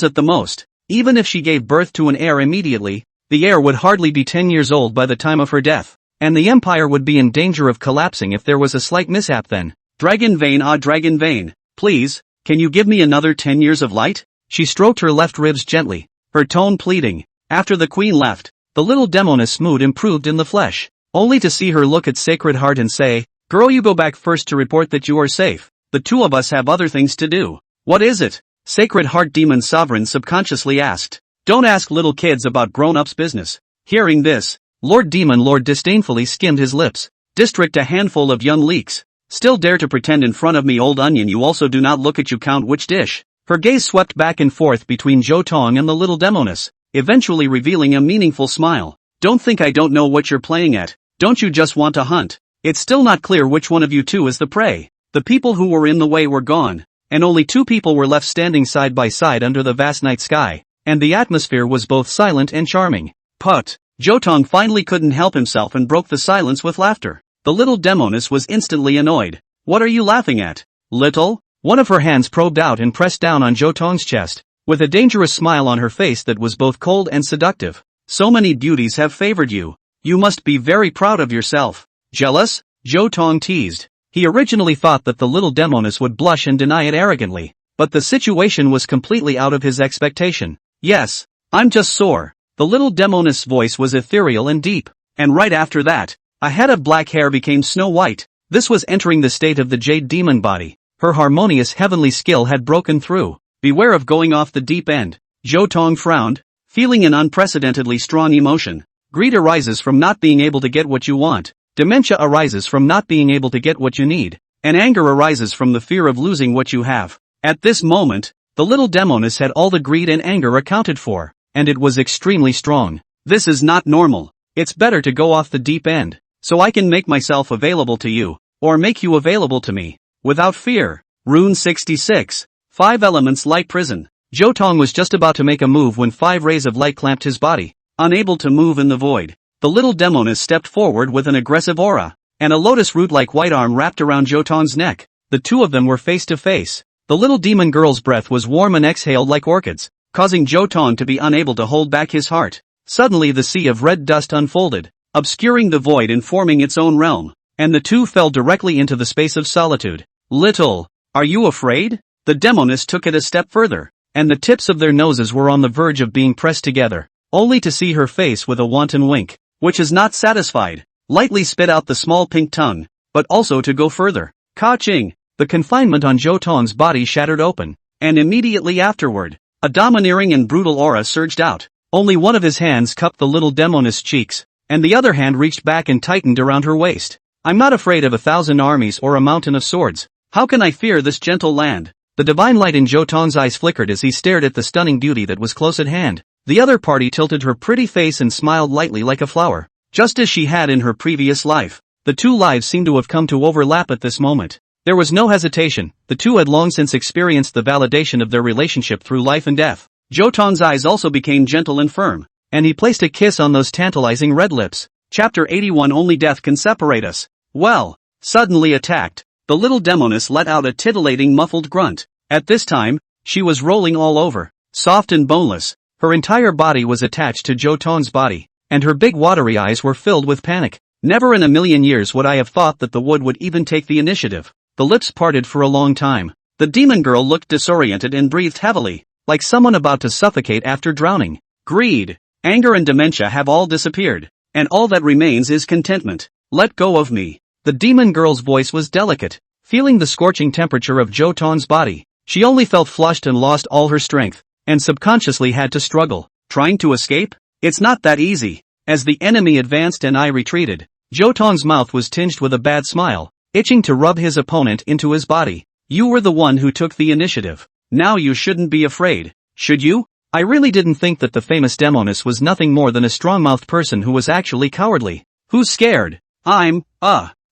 at the most. Even if she gave birth to an heir immediately, the heir would hardly be 10 years old by the time of her death. And the empire would be in danger of collapsing if there was a slight mishap then. Dragon vein, dragon vein, please, can you give me another 10 years of light? She stroked her left ribs gently, her tone pleading. After the queen left, the little demoness' mood improved in the flesh, only to see her look at Sacred Heart and say, girl, you go back first to report that you are safe. The two of us have other things to do. What is it? Sacred Heart Demon Sovereign subconsciously asked. Don't ask little kids about grown-ups' business. Hearing this, Lord Demon Lord disdainfully skimmed his lips. District a handful of young leeks. Still dare to pretend in front of me, old onion, you also do not look at you count which dish. Her gaze swept back and forth between Zhou Tong and the little demoness, eventually revealing a meaningful smile. Don't think I don't know what you're playing at. Don't you just want to hunt? It's still not clear which one of you two is the prey. The people who were in the way were gone, and only two people were left standing side by side under the vast night sky, and the atmosphere was both silent and charming. Put. Zhou Tong finally couldn't help himself and broke the silence with laughter. The little demoness was instantly annoyed. What are you laughing at, little? One of her hands probed out and pressed down on Zhou Tong's chest, with a dangerous smile on her face that was both cold and seductive. So many beauties have favored you. You must be very proud of yourself. Jealous? Zhou Tong teased. He originally thought that the little demoness would blush and deny it arrogantly, but the situation was completely out of his expectation. Yes, I'm just sore. The little demoness' voice was ethereal and deep, and right after that, a head of black hair became snow white. This was entering the state of the jade demon body. Her harmonious heavenly skill had broken through. Beware of going off the deep end. Zhou Tong frowned, feeling an unprecedentedly strong emotion. Greed arises from not being able to get what you want. Dementia arises from not being able to get what you need. And anger arises from the fear of losing what you have. At this moment, the little demoness had all the greed and anger accounted for, and it was extremely strong. This is not normal. It's better to go off the deep end, so I can make myself available to you, or make you available to me, without fear. Rune 66. 5 Elements Light Prison. Zhou Tong was just about to make a move when 5 rays of light clamped his body. Unable to move in the void, the little demoness stepped forward with an aggressive aura, and a lotus root-like white arm wrapped around Zhou Tong's neck. The two of them were face to face. The little demon girl's breath was warm and exhaled like orchids, causing Zhou Tong to be unable to hold back his heart. Suddenly the sea of red dust unfolded, obscuring the void and forming its own realm, and the two fell directly into the space of solitude. Little, are you afraid? The demoness took it a step further, and the tips of their noses were on the verge of being pressed together, only to see her face with a wanton wink, which is not satisfied, lightly spit out the small pink tongue, but also to go further. Ka-ching! The confinement on Zhou Tong's body shattered open, and immediately afterward, a domineering and brutal aura surged out. Only one of his hands cupped the little demoness' cheeks, and the other hand reached back and tightened around her waist. I'm not afraid of 1,000 armies or a mountain of swords. How can I fear this gentle land? The divine light in Zhou Tong's eyes flickered as he stared at the stunning beauty that was close at hand. The other party tilted her pretty face and smiled lightly like a flower, just as she had in her previous life. The two lives seemed to have come to overlap at this moment. There was no hesitation, the two had long since experienced the validation of their relationship through life and death. Zhou Tong's eyes also became gentle and firm, and he placed a kiss on those tantalizing red lips. Chapter 81. Only death can separate us. Well, suddenly attacked, the little demoness let out a titillating muffled grunt. At this time, she was rolling all over, soft and boneless. Her entire body was attached to Zhou Tong's body, and her big watery eyes were filled with panic. Never in a million years would I have thought that the wood would even take the initiative. The lips parted for a long time. The demon girl looked disoriented and breathed heavily, like someone about to suffocate after drowning. Greed, anger and dementia have all disappeared, and all that remains is contentment. Let go of me. The demon girl's voice was delicate. Feeling the scorching temperature of Zhou Tong's body, she only felt flushed and lost all her strength, and subconsciously had to struggle. Trying to escape? It's not that easy. As the enemy advanced and I retreated, Zhou Tong's mouth was tinged with a bad smile, itching to rub his opponent into his body. You were the one who took the initiative. Now you shouldn't be afraid, should you? I really didn't think that the famous demoness was nothing more than a strong-mouthed person who was actually cowardly. Who's scared?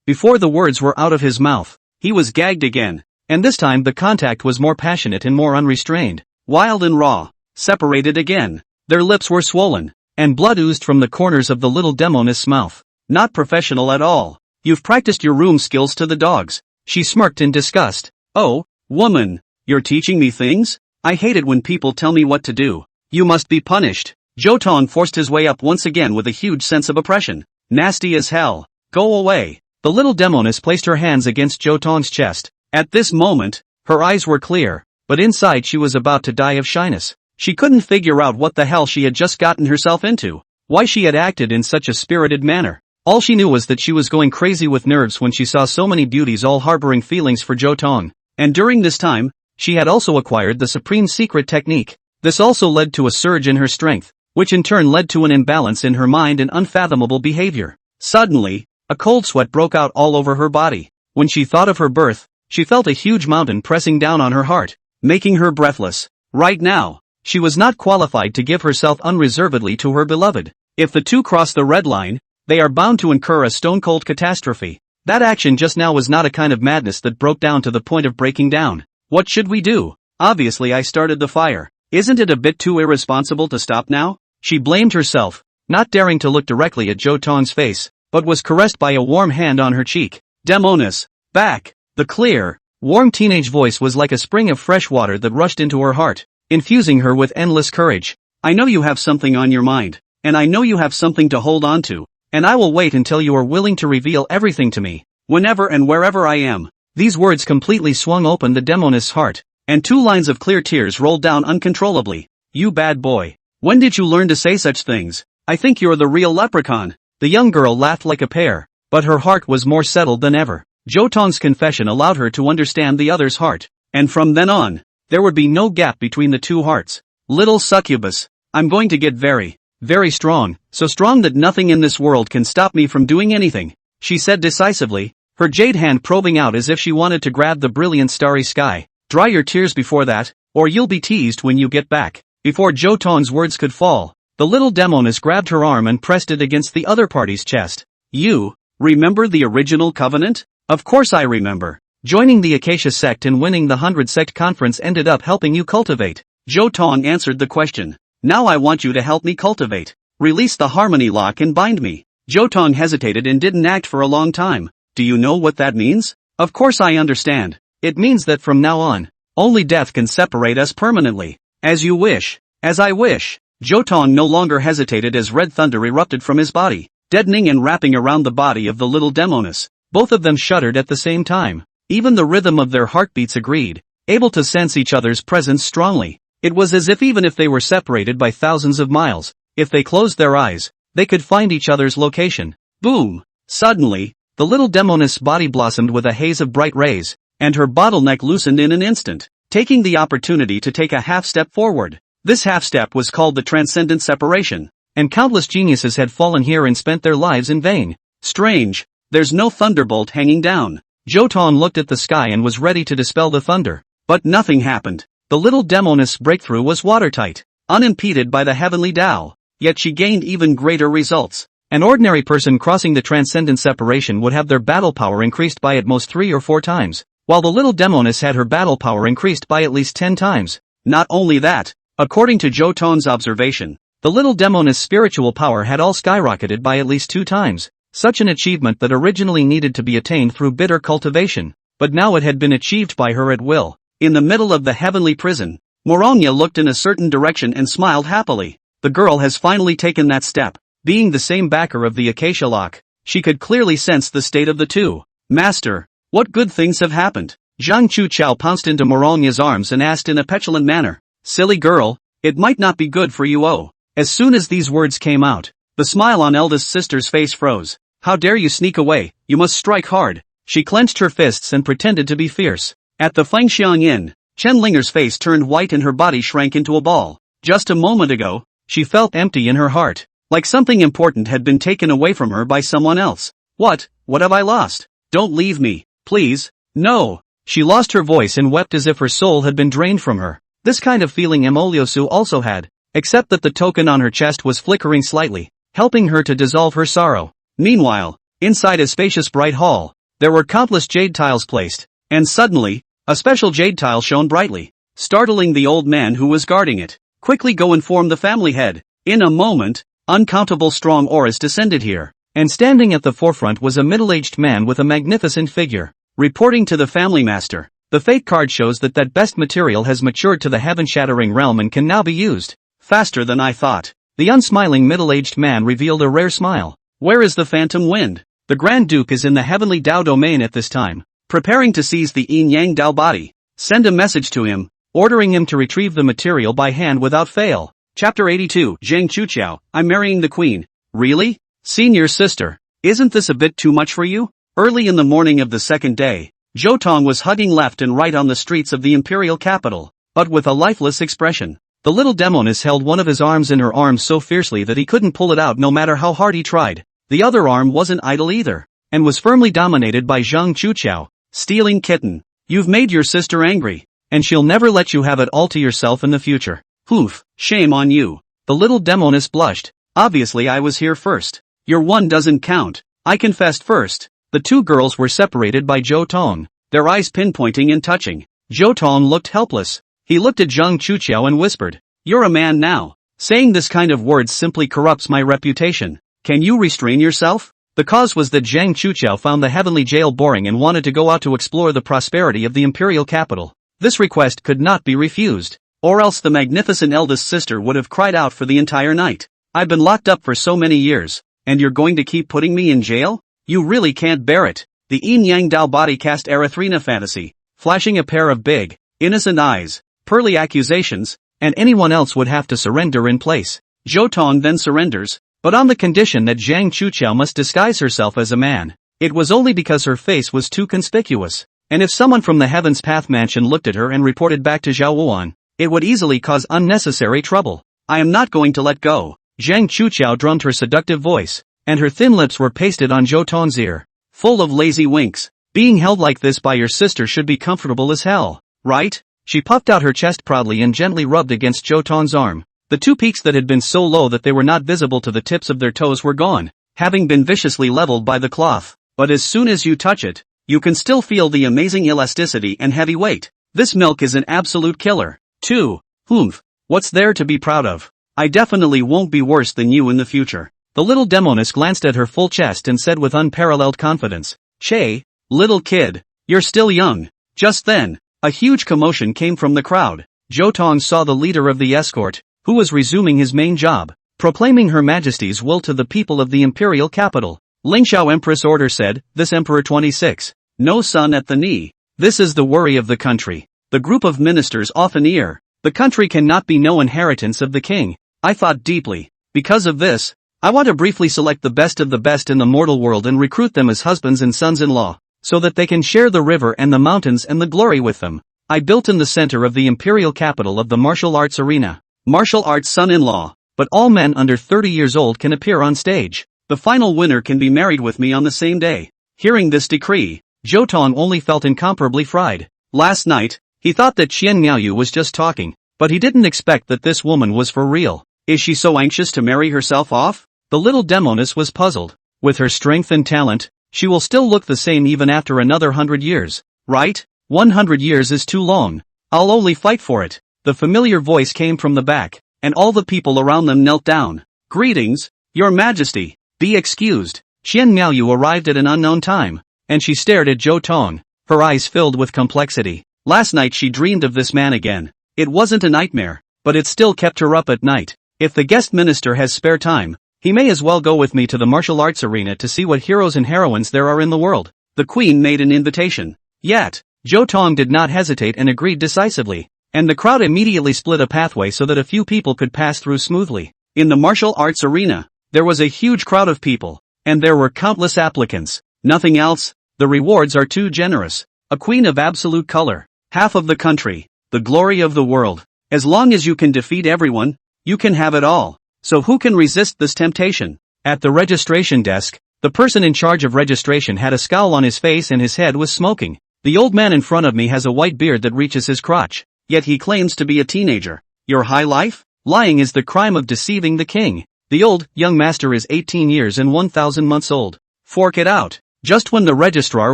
Before the words were out of his mouth, he was gagged again, and this time the contact was more passionate and more unrestrained. Wild and raw, separated again. Their lips were swollen, and blood oozed from the corners of the little demoness' mouth. Not professional at all. You've practiced your room skills to the dogs. She smirked in disgust. Oh, woman, you're teaching me things? I hate it when people tell me what to do. You must be punished. Zhou Tong forced his way up once again with a huge sense of oppression. Nasty as hell. Go away. The little demoness placed her hands against Zhou Tong's chest. At this moment, her eyes were clear, but inside she was about to die of shyness. She couldn't figure out what the hell she had just gotten herself into, why she had acted in such a spirited manner. All she knew was that she was going crazy with nerves when she saw so many beauties all harboring feelings for Zhou Tong, and during this time, she had also acquired the supreme secret technique. This also led to a surge in her strength, which in turn led to an imbalance in her mind and unfathomable behavior. Suddenly, a cold sweat broke out all over her body. When she thought of her birth, she felt a huge mountain pressing down on her heart, making her breathless. Right now, she was not qualified to give herself unreservedly to her beloved. If the two cross the red line, they are bound to incur a stone-cold catastrophe. That action just now was not a kind of madness that broke down to the point of breaking down. What should we do? Obviously I started the fire. Isn't it a bit too irresponsible to stop now? She blamed herself, not daring to look directly at Zhou Tong's face, but was caressed by a warm hand on her cheek. Demoness, back! The clear, warm teenage voice was like a spring of fresh water that rushed into her heart, infusing her with endless courage. I know you have something on your mind, and I know you have something to hold on to, and I will wait until you are willing to reveal everything to me, whenever and wherever I am. These words completely swung open the demoness' heart, and 2 lines of clear tears rolled down uncontrollably. You bad boy. When did you learn to say such things? I think you're the real leprechaun. The young girl laughed like a pear, but her heart was more settled than ever. Zhou Tong's confession allowed her to understand the other's heart, and from then on, there would be no gap between the two hearts. Little succubus, I'm going to get very, very strong, so strong that nothing in this world can stop me from doing anything, she said decisively, her jade hand probing out as if she wanted to grab the brilliant starry sky. Dry your tears before that, or you'll be teased when you get back. Before Zhou Tong's words could fall, the little demoness grabbed her arm and pressed it against the other party's chest. You remember the original covenant? Of course I remember. Joining the Acacia sect and winning the 100 sect conference ended up helping you cultivate. Zhou Tong answered the question. Now I want you to help me cultivate. Release the harmony lock and bind me. Zhou Tong hesitated and didn't act for a long time. Do you know what that means? Of course I understand. It means that from now on, only death can separate us permanently. As you wish. As I wish. Zhou Tong no longer hesitated as red thunder erupted from his body, deadening and wrapping around the body of the little demoness. Both of them shuddered at the same time. Even the rhythm of their heartbeats agreed, able to sense each other's presence strongly. It was as if even if they were separated by thousands of miles, if they closed their eyes, they could find each other's location. Boom! Suddenly, the little demoness body blossomed with a haze of bright rays, and her bottleneck loosened in an instant, taking the opportunity to take a half step forward. This half step was called the transcendent separation, and countless geniuses had fallen here and spent their lives in vain. Strange, there's no thunderbolt hanging down. Zhou Tong looked at the sky and was ready to dispel the thunder, but nothing happened. The little demoness breakthrough was watertight, unimpeded by the heavenly Tao, yet she gained even greater results. An ordinary person crossing the transcendent separation would have their battle power increased by at most 3 or 4 times, while the little demoness had her battle power increased by at least 10 times. Not only that, according to Zhou Tong's observation, the little demoness' spiritual power had all skyrocketed by at least 2 times, such an achievement that originally needed to be attained through bitter cultivation, but now it had been achieved by her at will. In the middle of the heavenly prison, Manhwa looked in a certain direction and smiled happily. The girl has finally taken that step. Being the same backer of the Acacia lock, she could clearly sense the state of the two. Master, what good things have happened? Zhang Chuchao pounced into Manhwa's arms and asked in a petulant manner. Silly girl, it might not be good for you. Oh. As soon as these words came out, the smile on eldest sister's face froze. How dare you sneak away, you must strike hard. She clenched her fists and pretended to be fierce. At the Fangxiang Inn, Chen Linger's face turned white and her body shrank into a ball. Just a moment ago, she felt empty in her heart, like something important had been taken away from her by someone else. What have I lost? Don't leave me, please. No. She lost her voice and wept as if her soul had been drained from her. This kind of feeling Emoliosu also had, except that the token on her chest was flickering slightly, helping her to dissolve her sorrow. Meanwhile, inside a spacious bright hall, there were countless jade tiles placed, and suddenly, a special jade tile shone brightly, startling the old man who was guarding it. Quickly go inform the family head. In a moment, uncountable strong auras descended here, and standing at the forefront was a middle-aged man with a magnificent figure. Reporting to the family master, the fate card shows that best material has matured to the heaven-shattering realm and can now be used. Faster than I thought. The unsmiling middle-aged man revealed a rare smile. Where is the phantom wind? The Grand Duke is in the heavenly Tao domain at this time, preparing to seize the yin-yang Tao body. Send a message to him, ordering him to retrieve the material by hand without fail. Chapter 82. Zhang Chuchao, I'm marrying the queen. Really? Senior sister, isn't this a bit too much for you? Early in the morning of the second day, Zhou Tong was hugging left and right on the streets of the imperial capital, but with a lifeless expression. The little demoness held one of his arms in her arms so fiercely that he couldn't pull it out no matter how hard he tried. The other arm wasn't idle either, and was firmly dominated by Zhang Chuchao. Stealing kitten, you've made your sister angry, and she'll never let you have it all to yourself in the future. Poof, shame on you. The little demoness blushed. Obviously I was here first. Your one doesn't count. I confessed first. The two girls were separated by Zhou Tong, their eyes pinpointing and touching. Zhou Tong looked helpless. He looked at Zhang Chuchao and whispered, "You're a man now. Saying this kind of words simply corrupts my reputation. Can you restrain yourself?" The cause was that Zhang Chuchao found the heavenly jail boring and wanted to go out to explore the prosperity of the imperial capital. This request could not be refused, or else the magnificent eldest sister would have cried out for the entire night. I've been locked up for so many years, and you're going to keep putting me in jail? You really can't bear it. The yin-yang Tao body cast Erythrina fantasy, flashing a pair of big, innocent eyes, pearly accusations, and anyone else would have to surrender in place. Zhou Tong then surrenders, but on the condition that Zhang Chuchao must disguise herself as a man. It was only because her face was too conspicuous, and if someone from the Heaven's Path mansion looked at her and reported back to Zhao Wuan, it would easily cause unnecessary trouble. I am not going to let go. Zhang Chuchao drummed her seductive voice, and her thin lips were pasted on Zhou Tong's ear, full of lazy winks. Being held like this by your sister should be comfortable as hell, right? She puffed out her chest proudly and gently rubbed against Zhou Tong's arm. The two peaks that had been so low that they were not visible to the tips of their toes were gone, having been viciously leveled by the cloth. But as soon as you touch it, you can still feel the amazing elasticity and heavy weight. This milk is an absolute killer. 2. Humph. What's there to be proud of? I definitely won't be worse than you in the future. The little demoness glanced at her full chest and said with unparalleled confidence, Che, little kid, you're still young. Just then, a huge commotion came from the crowd. Zhou Tong saw the leader of the escort, who was resuming his main job, proclaiming Her Majesty's will to the people of the imperial capital. Lingxiao Empress order said, this Emperor 26. No son at the knee. This is the worry of the country. The group of ministers often ear. The country cannot be no inheritance of the king. I thought deeply. Because of this, I want to briefly select the best of the best in the mortal world and recruit them as husbands and sons-in-law, so that they can share the river and the mountains and the glory with them. I built in the center of the imperial capital of the martial arts arena. Martial arts son-in-law, but all men under 30 years old can appear on stage. The final winner can be married with me on the same day. Hearing this decree, Zhou Tong only felt incomparably fried. Last night, he thought that Qian Miaoyu was just talking, but he didn't expect that this woman was for real. Is she so anxious to marry herself off? The little demoness was puzzled. With her strength and talent, she will still look the same even after another 100 years, right? 100 years is too long. I'll only fight for it. The familiar voice came from the back, and all the people around them knelt down. Greetings, Your Majesty. Be excused. Qian Miaoyu arrived at an unknown time, and she stared at Zhou Tong, her eyes filled with complexity. Last night she dreamed of this man again. It wasn't a nightmare, but it still kept her up at night. If the guest minister has spare time, he may as well go with me to the martial arts arena to see what heroes and heroines there are in the world. The queen made an invitation. Yet, Zhou Tong did not hesitate and agreed decisively, and the crowd immediately split a pathway so that a few people could pass through smoothly. In the martial arts arena, there was a huge crowd of people, and there were countless applicants. Nothing else, the rewards are too generous. A queen of absolute color, half of the country, the glory of the world. As long as you can defeat everyone, you can have it all. So who can resist this temptation? At the registration desk, the person in charge of registration had a scowl on his face and his head was smoking. The old man in front of me has a white beard that reaches his crotch, yet he claims to be a teenager. Your high life? Lying is the crime of deceiving the king. The young master is 18 years and 1,000 months old. Fork it out. Just when the registrar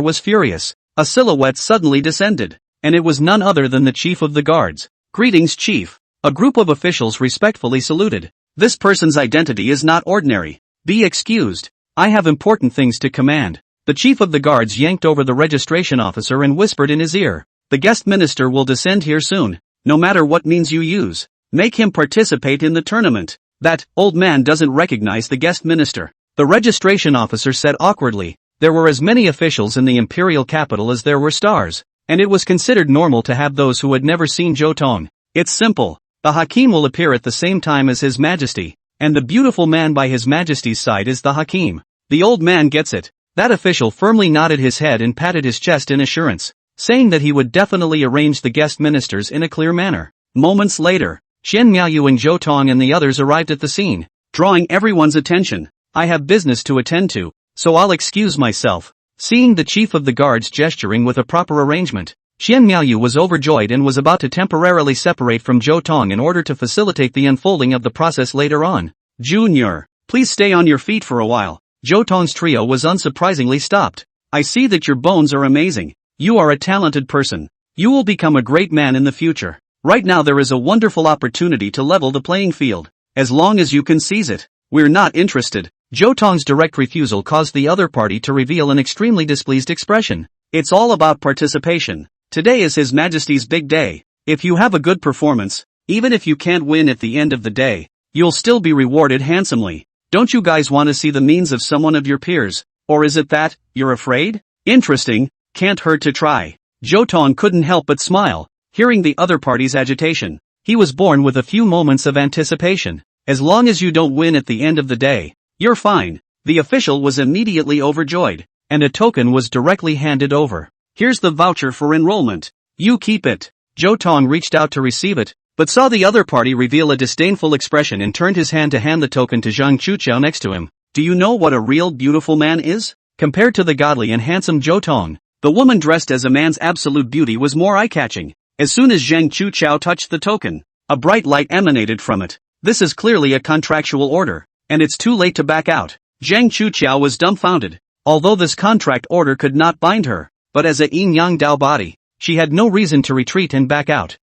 was furious, a silhouette suddenly descended, and it was none other than the chief of the guards. Greetings, chief. A group of officials respectfully saluted. This person's identity is not ordinary. Be excused. I have important things to command. The chief of the guards yanked over the registration officer and whispered in his ear. The guest minister will descend here soon. No matter what means you use, make him participate in the tournament. That old man doesn't recognize the guest minister. The registration officer said awkwardly. There were as many officials in the imperial capital as there were stars, and it was considered normal to have those who had never seen Zhou Tong. It's simple. The Hakim will appear at the same time as His Majesty, and the beautiful man by His Majesty's side is the Hakim. The old man gets it. That official firmly nodded his head and patted his chest in assurance, saying that he would definitely arrange the guest ministers in a clear manner. Moments later, Qian Miaoyu and Zhou Tong and the others arrived at the scene, drawing everyone's attention. I have business to attend to, so I'll excuse myself. Seeing the chief of the guards gesturing with a proper arrangement, Qian Miaoyu was overjoyed and was about to temporarily separate from Zhou Tong in order to facilitate the unfolding of the process later on. Junior, please stay on your feet for a while. Zhou Tong's trio was unsurprisingly stopped. I see that your bones are amazing. You are a talented person. You will become a great man in the future. Right now there is a wonderful opportunity to level the playing field. As long as you can seize it. We're not interested. Zhou Tong's direct refusal caused the other party to reveal an extremely displeased expression. It's all about participation. Today is His Majesty's big day. If you have a good performance, even if you can't win at the end of the day, you'll still be rewarded handsomely. Don't you guys want to see the means of someone of your peers? Or is it that you're afraid? Interesting, can't hurt to try. Zhou Tong couldn't help but smile, hearing the other party's agitation. He was born with a few moments of anticipation. As long as you don't win at the end of the day, you're fine. The official was immediately overjoyed, and a token was directly handed over. Here's the voucher for enrollment. You keep it. Zhou Tong reached out to receive it, but saw the other party reveal a disdainful expression and turned his hand to hand the token to Zhang Chuqiao next to him. Do you know what a real beautiful man is? Compared to the godly and handsome Zhou Tong, the woman dressed as a man's absolute beauty was more eye-catching. As soon as Zhang Chuqiao touched the token, a bright light emanated from it. This is clearly a contractual order, and it's too late to back out. Zhang Chuqiao was dumbfounded. Although this contract order could not bind her, but as a yin-yang Dao body, she had no reason to retreat and back out.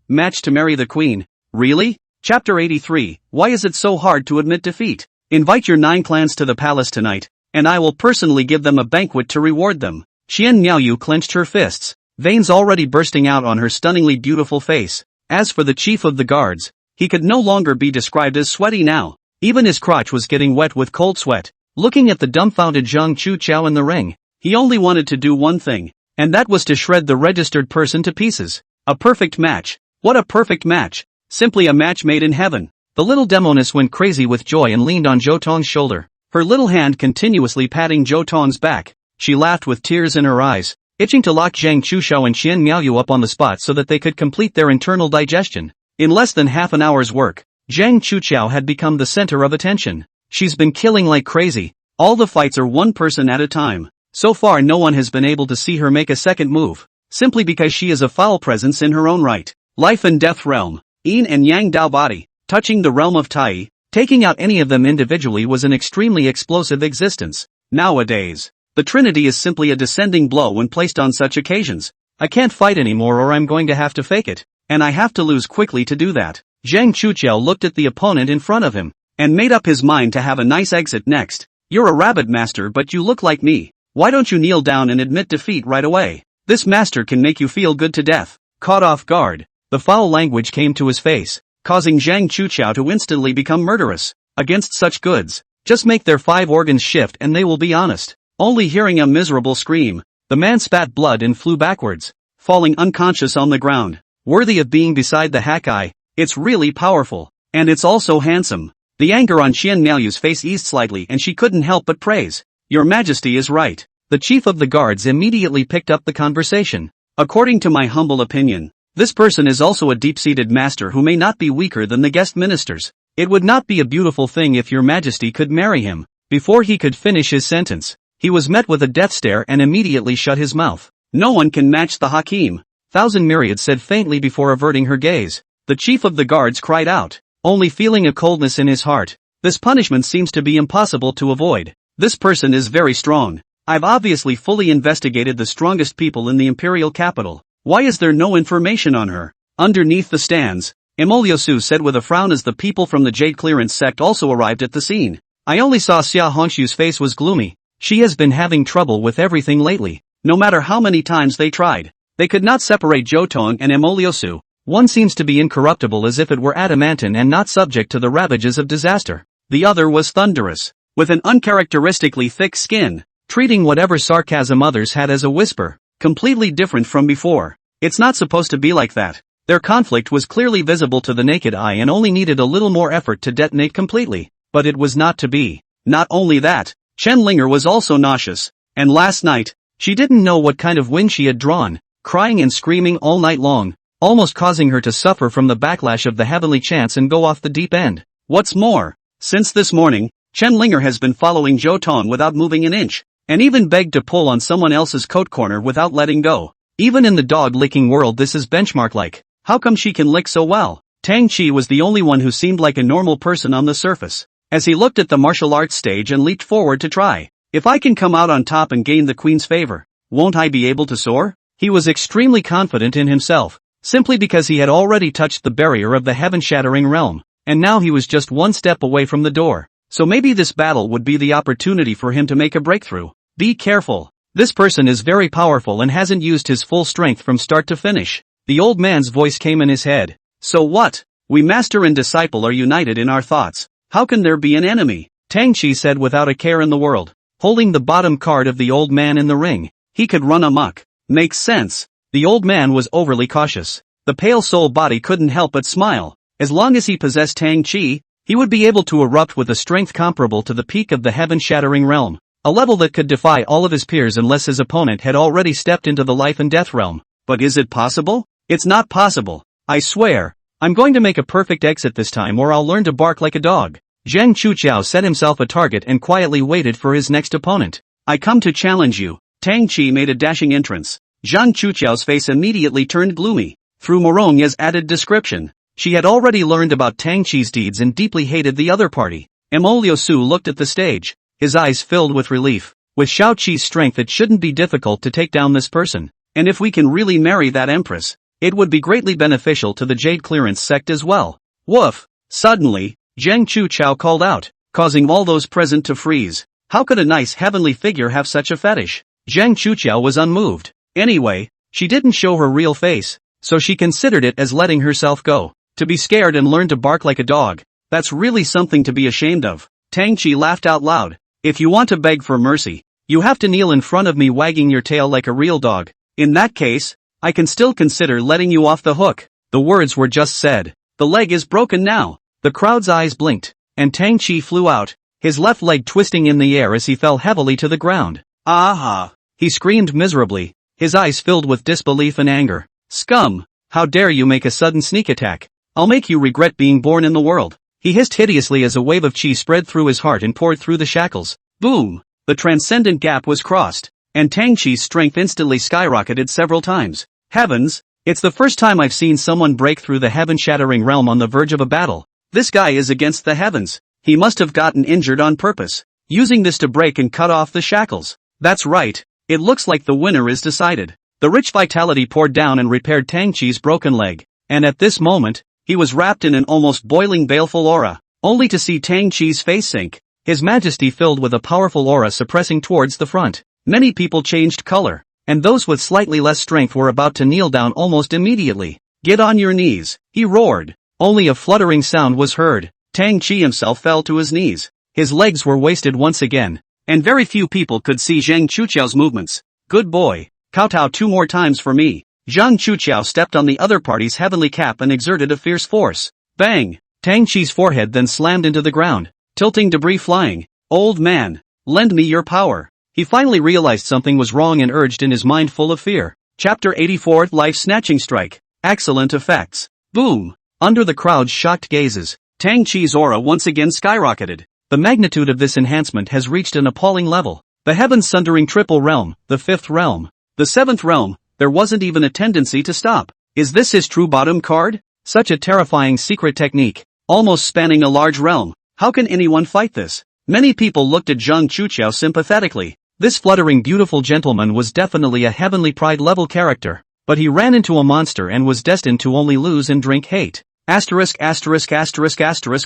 Match to marry the queen. Really? Chapter 83, Why is it so hard to admit defeat? Invite your 9 clans to the palace tonight, and I will personally give them a banquet to reward them. Qian Miaoyu clenched her fists, veins already bursting out on her stunningly beautiful face. As for the chief of the guards, he could no longer be described as sweaty now. Even his crotch was getting wet with cold sweat. Looking at the dumbfounded Zhang Chuqiao in the ring, he only wanted to do one thing, and that was to shred the registered person to pieces. A perfect match. What a perfect match. Simply a match made in heaven. The little demoness went crazy with joy and leaned on Zhou Tong's shoulder, her little hand continuously patting Zhou Tong's back. She laughed with tears in her eyes, itching to lock Zhang Chuqiao and Qian Miaoyu up on the spot so that they could complete their internal digestion. In less than half an hour's work, Zhang Chuqiao had become the center of attention. She's been killing like crazy. All the fights are one person at a time. So far no one has been able to see her make a second move, simply because she is a foul presence in her own right. Life and death realm, yin and yang Dao body, touching the realm of Tai, taking out any of them individually was an extremely explosive existence. Nowadays, the Trinity is simply a descending blow when placed on such occasions. I can't fight anymore or I'm going to have to fake it, and I have to lose quickly to do that. Zhang Chuqiao looked at the opponent in front of him, and made up his mind to have a nice exit next. You're a rabbit master but you look like me. Why don't you kneel down and admit defeat right away? This master can make you feel good to death. Caught off guard, the foul language came to his face, causing Zhang Chuqiao to instantly become murderous. Against such goods, just make their 5 organs shift and they will be honest. Only hearing a miserable scream, the man spat blood and flew backwards, falling unconscious on the ground. Worthy of being beside the Hakai, it's really powerful, and it's also handsome. The anger on Qian Miaoyu's face eased slightly and she couldn't help but praise. Your Majesty is right. The chief of the guards immediately picked up the conversation. According to my humble opinion, this person is also a deep-seated master who may not be weaker than the guest ministers. It would not be a beautiful thing if your Majesty could marry him. Before he could finish his sentence, he was met with a death stare and immediately shut his mouth. No one can match the Hakim. Thousand Myriad said faintly before averting her gaze. The chief of the guards cried out, only feeling a coldness in his heart. This punishment seems to be impossible to avoid. This person is very strong. I've obviously fully investigated the strongest people in the imperial capital. Why is there no information on her? Underneath the stands, Emoliosu said with a frown as the people from the Jade Clearance sect also arrived at the scene. I only saw Xia Hongshu's face was gloomy. She has been having trouble with everything lately. No matter how many times they tried, they could not separate Zhou Tong and Emoliosu. One seems to be incorruptible as if it were adamantine and not subject to the ravages of disaster. The other was thunderous, with an uncharacteristically thick skin, treating whatever sarcasm others had as a whisper, completely different from before. It's not supposed to be like that. Their conflict was clearly visible to the naked eye and only needed a little more effort to detonate completely, but it was not to be. Not only that, Chen Linger was also nauseous, and last night, she didn't know what kind of wind she had drawn, crying and screaming all night long, almost causing her to suffer from the backlash of the heavenly chants and go off the deep end. What's more, since this morning, Chen Linger has been following Zhou Tong without moving an inch, and even begged to pull on someone else's coat corner without letting go. Even in the dog-licking world this is benchmark-like. How come she can lick so well? Tang Chi was the only one who seemed like a normal person on the surface, as he looked at the martial arts stage and leaped forward to try. If I can come out on top and gain the queen's favor, won't I be able to soar? He was extremely confident in himself, simply because he had already touched the barrier of the heaven-shattering realm, and now he was just one step away from the door. So maybe this battle would be the opportunity for him to make a breakthrough. Be careful. This person is very powerful and hasn't used his full strength from start to finish. The old man's voice came in his head. So what? We master and disciple are united in our thoughts. How can there be an enemy? Tang Chi said without a care in the world, holding the bottom card of the old man in the ring. He could run amok. Makes sense. The old man was overly cautious. The pale soul body couldn't help but smile. As long as he possessed Tang Chi, he would be able to erupt with a strength comparable to the peak of the heaven-shattering realm, a level that could defy all of his peers unless his opponent had already stepped into the life and death realm. But is it possible? It's not possible. I swear, I'm going to make a perfect exit this time or I'll learn to bark like a dog. Zhang Chuqiao set himself a target and quietly waited for his next opponent. I come to challenge you. Tang Chi made a dashing entrance. Zhang Chuqiao's face immediately turned gloomy. Through Morongya's added description, she had already learned about Tang Chi's deeds and deeply hated the other party. Emolio Su looked at the stage, his eyes filled with relief. With Shao Qi's strength it shouldn't be difficult to take down this person. And if we can really marry that empress, it would be greatly beneficial to the Jade Clearance sect as well. Woof! Suddenly, Zhang Chuchao called out, causing all those present to freeze. How could a nice heavenly figure have such a fetish? Zhang Chuchao was unmoved. Anyway, she didn't show her real face, so she considered it as letting herself go. To be scared and learn to bark like a dog, that's really something to be ashamed of. Tang Qi laughed out loud. If you want to beg for mercy, you have to kneel in front of me wagging your tail like a real dog. In that case, I can still consider letting you off the hook. The words were just said. The leg is broken now. The crowd's eyes blinked, and Tang Qi flew out, his left leg twisting in the air as he fell heavily to the ground. Aha! He screamed miserably, his eyes filled with disbelief and anger. Scum! How dare you make a sudden sneak attack? I'll make you regret being born in the world. He hissed hideously as a wave of chi spread through his heart and poured through the shackles. Boom! The transcendent gap was crossed, and Tang Qi's strength instantly skyrocketed several times. Heavens! It's the first time I've seen someone break through the heaven-shattering realm on the verge of a battle. This guy is against the heavens. He must have gotten injured on purpose, using this to break and cut off the shackles. That's right. It looks like the winner is decided. The rich vitality poured down and repaired Tang Qi's broken leg, and at this moment, he was wrapped in an almost boiling baleful aura, only to see Tang Qi's face sink, his majesty filled with a powerful aura suppressing towards the front. Many people changed color, and those with slightly less strength were about to kneel down almost immediately. Get on your knees, he roared. Only a fluttering sound was heard. Tang Qi himself fell to his knees. His legs were wasted once again, and very few people could see Zhang Chuchao's movements. Good boy. Kowtow 2 more times for me. Zhang Chuchao stepped on the other party's heavenly cap and exerted a fierce force. Bang! Tang Qi's forehead then slammed into the ground, tilting debris flying. Old man, lend me your power. He finally realized something was wrong and urged in his mind full of fear. Chapter 84 Life Snatching Strike. Excellent effects. Boom! Under the crowd's shocked gazes, Tang Qi's aura once again skyrocketed. The magnitude of this enhancement has reached an appalling level. The heaven-sundering triple realm, the 5th realm, the 7th realm, there wasn't even a tendency to stop. Is this his true bottom card? Such a terrifying secret technique, almost spanning a large realm. How can anyone fight this? Many people looked at Zhang Chuchao sympathetically. This fluttering beautiful gentleman was definitely a heavenly pride-level character, but he ran into a monster and was destined to only lose and drink hate.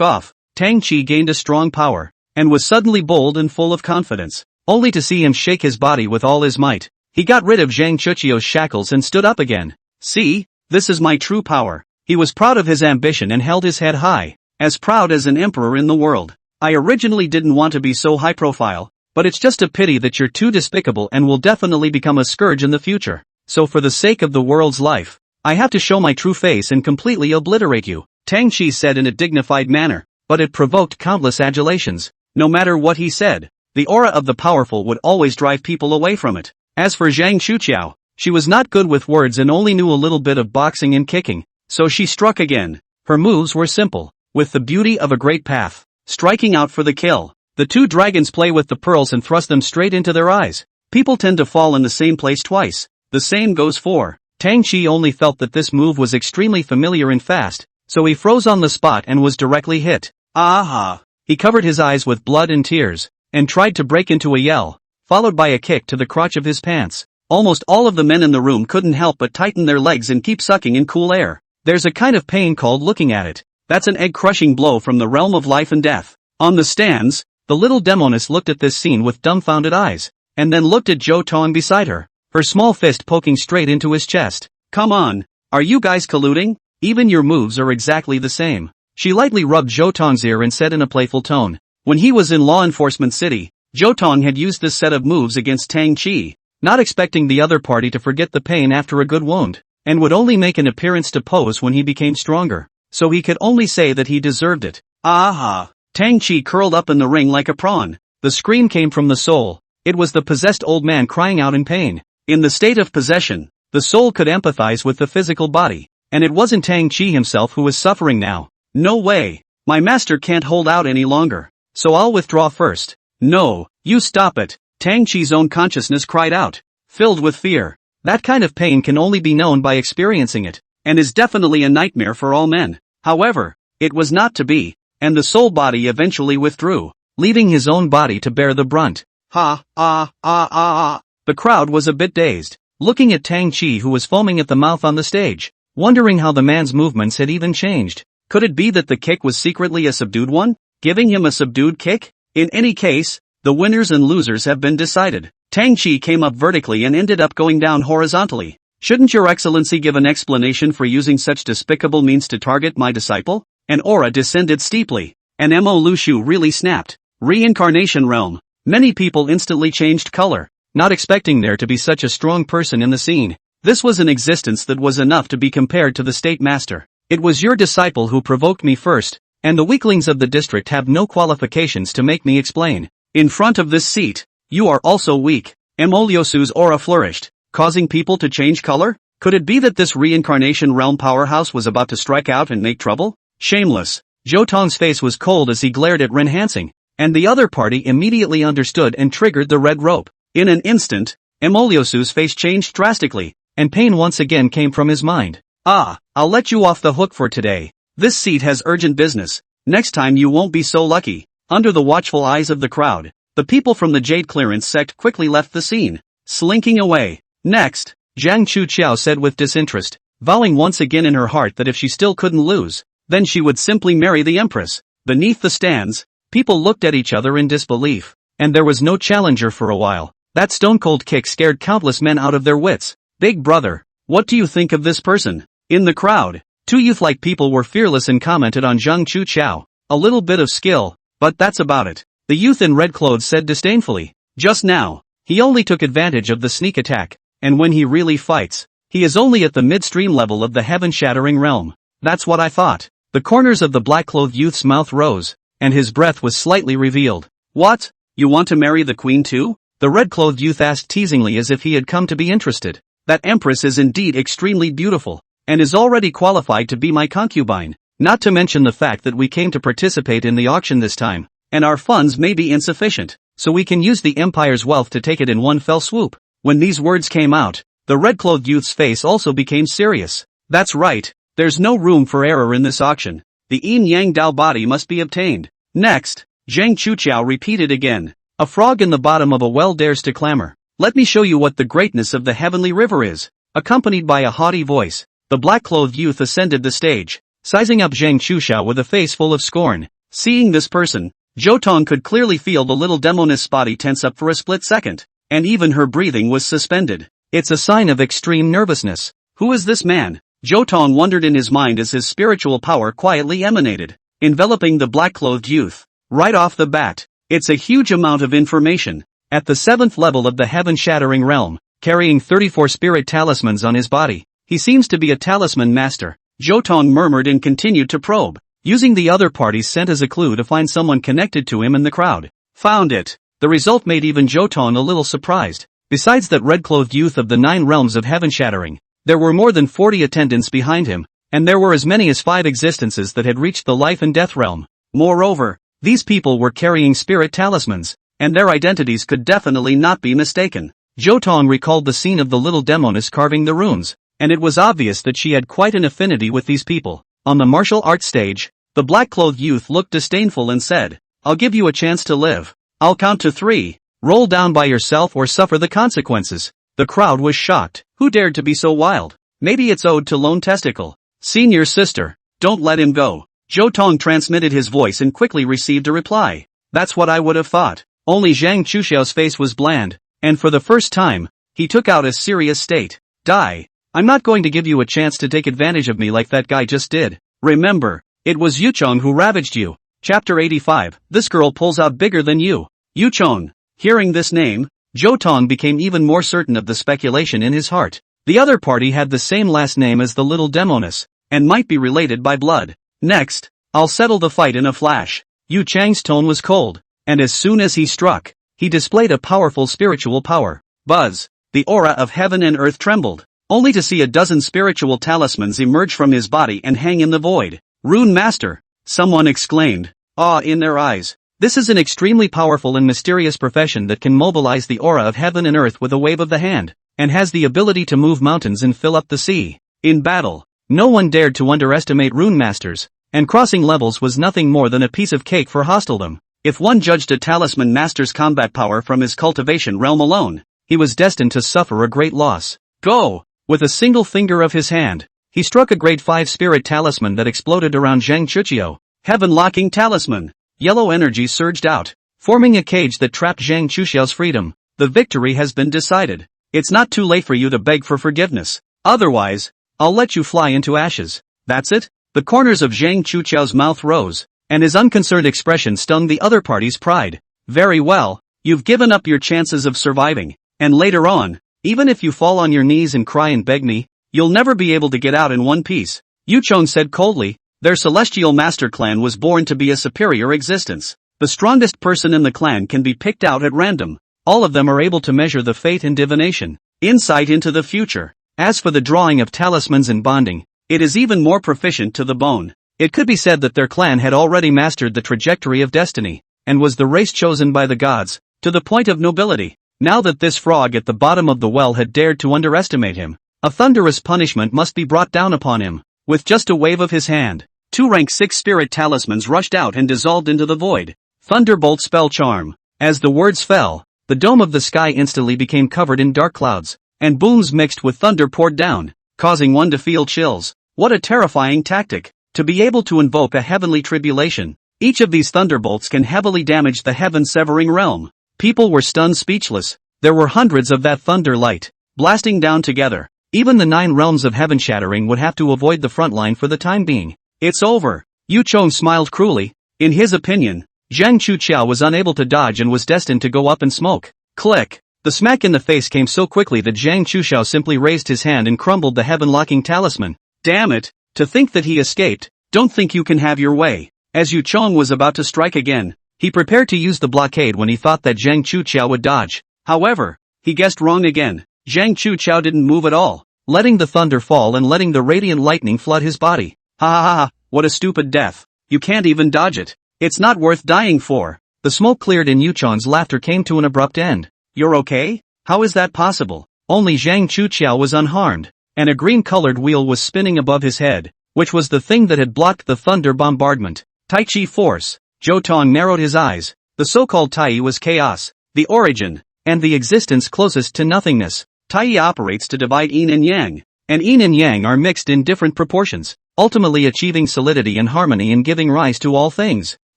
Off. Tang Qi gained a strong power, and was suddenly bold and full of confidence, only to see him shake his body with all his might. He got rid of Zhang Chuchio's shackles and stood up again. See, this is my true power. He was proud of his ambition and held his head high, as proud as an emperor in the world. I originally didn't want to be so high profile, but it's just a pity that you're too despicable and will definitely become a scourge in the future. So for the sake of the world's life, I have to show my true face and completely obliterate you, Tang Qi said in a dignified manner, but it provoked countless adulations. No matter what he said, the aura of the powerful would always drive people away from it. As for Zhang Chuchao, she was not good with words and only knew a little bit of boxing and kicking, so she struck again. Her moves were simple, with the beauty of a great path, striking out for the kill. The 2 dragons play with the pearls and thrust them straight into their eyes. People tend to fall in the same place twice. The same goes for Tang Qi. Only felt that this move was extremely familiar and fast, so he froze on the spot and was directly hit. Aha! He covered his eyes with blood and tears, and tried to break into a yell, followed by a kick to the crotch of his pants. Almost all of the men in the room couldn't help but tighten their legs and keep sucking in cool air. There's a kind of pain called looking at it. That's an egg-crushing blow from the realm of life and death. On the stands, the little demoness looked at this scene with dumbfounded eyes, and then looked at Zhou Tong beside her, her small fist poking straight into his chest. Come on, are you guys colluding? Even your moves are exactly the same. She lightly rubbed Zhou Tong's ear and said in a playful tone. When he was in Law Enforcement City, Zhou Tong had used this set of moves against Tang Qi, not expecting the other party to forget the pain after a good wound, and would only make an appearance to pose when he became stronger, so he could only say that he deserved it. Aha! Tang Qi curled up in the ring like a prawn. The scream came from the soul. It was the possessed old man crying out in pain. In the state of possession, the soul could empathize with the physical body, and it wasn't Tang Qi himself who was suffering now. No way! My master can't hold out any longer, so I'll withdraw first. No, you stop it! Tang Qi's own consciousness cried out, filled with fear. That kind of pain can only be known by experiencing it, and is definitely a nightmare for all men. However, it was not to be, and the soul body eventually withdrew, leaving his own body to bear the brunt. Ha, ah, ah, ah, ah. The crowd was a bit dazed, looking at Tang Chi, who was foaming at the mouth on the stage, wondering how the man's movements had even changed. Could it be that the kick was secretly a subdued one, giving him a subdued kick? In any case, the winners and losers have been decided. Tang Chi came up vertically and ended up going down horizontally. Shouldn't your excellency give an explanation for using such despicable means to target my disciple? An aura descended steeply, and Mo Lu Shu really snapped. Reincarnation realm. Many people instantly changed color, not expecting there to be such a strong person in the scene. This was an existence that was enough to be compared to the state master. It was your disciple who provoked me first, and the weaklings of the district have no qualifications to make me explain. In front of this seat, you are also weak. Mo Lu Shu's aura flourished, causing people to change color? Could it be that this reincarnation realm powerhouse was about to strike out and make trouble? Shameless. Zhou Tong's face was cold as he glared at Ren Hansing, and the other party immediately understood and triggered the red rope. In an instant, Mo Lu Shu's face changed drastically, and pain once again came from his mind. Ah, I'll let you off the hook for today. This seat has urgent business. Next time you won't be so lucky. Under the watchful eyes of the crowd, the people from the Jade Clearance sect quickly left the scene, slinking away. Next, Zhang Chuqiao said with disinterest, vowing once again in her heart that if she still couldn't lose, then she would simply marry the empress. Beneath the stands, people looked at each other in disbelief, and there was no challenger for a while. That stone-cold kick scared countless men out of their wits. Big brother, what do you think of this person? In the crowd, two youth-like people were fearless and commented on Zhang Chuqiao. A little bit of skill, but that's about it. The youth in red clothes said disdainfully. Just now, he only took advantage of the sneak attack, and when he really fights, he is only at the midstream level of the heaven-shattering realm. That's what I thought. The corners of the black-clothed youth's mouth rose, and his breath was slightly revealed. What? You want to marry the queen too? The red-clothed youth asked teasingly as if he had come to be interested. That empress is indeed extremely beautiful, and is already qualified to be my concubine, not to mention the fact that we came to participate in the auction this time, and our funds may be insufficient, so we can use the empire's wealth to take it in one fell swoop. When these words came out, the red-clothed youth's face also became serious. That's right, there's no room for error in this auction. The Yin Yang Dao body must be obtained. Next, Zhang Chuqiao repeated again. A frog in the bottom of a well dares to clamor. Let me show you what the greatness of the heavenly river is. Accompanied by a haughty voice, the black-clothed youth ascended the stage, sizing up Zhang Chuqiao with a face full of scorn. Seeing this person, Zhou Tong could clearly feel the little demoness body tense up for a split second, and even her breathing was suspended. It's a sign of extreme nervousness. Who is this man? Zhou Tong wondered in his mind as his spiritual power quietly emanated, enveloping the black-clothed youth. Right off the bat, it's a huge amount of information. At the 7th level of the heaven-shattering realm, carrying 34 spirit talismans on his body, he seems to be a talisman master. Zhou Tong murmured and continued to probe, using the other party's scent as a clue to find someone connected to him in the crowd. Found it. The result made even Zhou Tong a little surprised. Besides that red-clothed youth of the 9 realms of heaven-shattering, there were more than 40 attendants behind him, and there were as many as 5 existences that had reached the life and death realm. Moreover, these people were carrying spirit talismans, and their identities could definitely not be mistaken. Zhou Tong recalled the scene of the little demoness carving the runes, and it was obvious that she had quite an affinity with these people. On the martial arts stage, the black-clothed youth looked disdainful and said, I'll give you a chance to live. I'll count to 3. Roll down by yourself or suffer the consequences. The crowd was shocked. Who dared to be so wild? Maybe it's owed to Lone Testicle. Senior sister, don't let him go. Zhou Tong transmitted his voice and quickly received a reply. That's what I would have thought. Only Zhang Chuqiao's face was bland, and for the first time, he took out a serious state. Die. I'm not going to give you a chance to take advantage of me like that guy just did. Remember, it was Yuchong who ravaged you. Chapter 85, this girl pulls out bigger than you. Yuchong. Hearing this name, Zhou Tong became even more certain of the speculation in his heart. The other party had the same last name as the little demoness, and might be related by blood. Next, I'll settle the fight in a flash. Yu Chang's tone was cold, and as soon as he struck, he displayed a powerful spiritual power. Buzz. The aura of heaven and earth trembled, only to see a dozen spiritual talismans emerge from his body and hang in the void. Rune Master, someone exclaimed, awe in their eyes. This is an extremely powerful and mysterious profession that can mobilize the aura of heaven and earth with a wave of the hand, and has the ability to move mountains and fill up the sea. In battle, no one dared to underestimate rune masters, and crossing levels was nothing more than a piece of cake for hostiledom. If one judged a talisman master's combat power from his cultivation realm alone, he was destined to suffer a great loss. Go! With a single finger of his hand, he struck a grade 5 spirit talisman that exploded around Zhang Chuqiao. Heaven-locking talisman. Yellow energy surged out, forming a cage that trapped Zhang Chuqiao's freedom. The victory has been decided. It's not too late for you to beg for forgiveness. Otherwise, I'll let you fly into ashes. That's it? The corners of Zhang Chuqiao's mouth rose, and his unconcerned expression stung the other party's pride. Very well, you've given up your chances of surviving, and later on, even if you fall on your knees and cry and beg me, you'll never be able to get out in one piece. Yu Chong said coldly. Their celestial master clan was born to be a superior existence. The strongest person in the clan can be picked out at random. All of them are able to measure the fate and divination, insight into the future. As for the drawing of talismans and bonding, it is even more proficient to the bone. It could be said that their clan had already mastered the trajectory of destiny, and was the race chosen by the gods, to the point of nobility. Now that this frog at the bottom of the well had dared to underestimate him, a thunderous punishment must be brought down upon him. With just a wave of his hand, 2 rank 6 spirit talismans rushed out and dissolved into the void. Thunderbolt spell charm. As the words fell, the dome of the sky instantly became covered in dark clouds, and booms mixed with thunder poured down, causing one to feel chills. What a terrifying tactic, to be able to invoke a heavenly tribulation. Each of these thunderbolts can heavily damage the heaven-severing realm. People were stunned speechless. There were hundreds of that thunder light, blasting down together. Even the 9 realms of heaven shattering would have to avoid the front line for the time being. It's over. Yu Chong smiled cruelly. In his opinion, Zhang Chuqiao was unable to dodge and was destined to go up in smoke. Click. The smack in the face came so quickly that Zhang Chuqiao simply raised his hand and crumbled the heaven-locking talisman. Damn it, to think that he escaped. Don't think you can have your way. As Yu Chong was about to strike again, he prepared to use the blockade when he thought that Zhang Chuqiao would dodge. However, he guessed wrong again. Zhang Chuqiao didn't move at all, letting the thunder fall and letting the radiant lightning flood his body. Ha ha ha, what a stupid death. You can't even dodge it. It's not worth dying for. The smoke cleared and Yu Chong's laughter came to an abrupt end. You're okay? How is that possible? Only Zhang Chuqiao was unharmed, and a green-colored wheel was spinning above his head, which was the thing that had blocked the thunder bombardment. Tai Chi force. Zhou Tong narrowed his eyes. The so-called Tai was chaos, the origin, and the existence closest to nothingness. Tai operates to divide yin and yang, and yin and yang are mixed in different proportions, ultimately achieving solidity and harmony and giving rise to all things.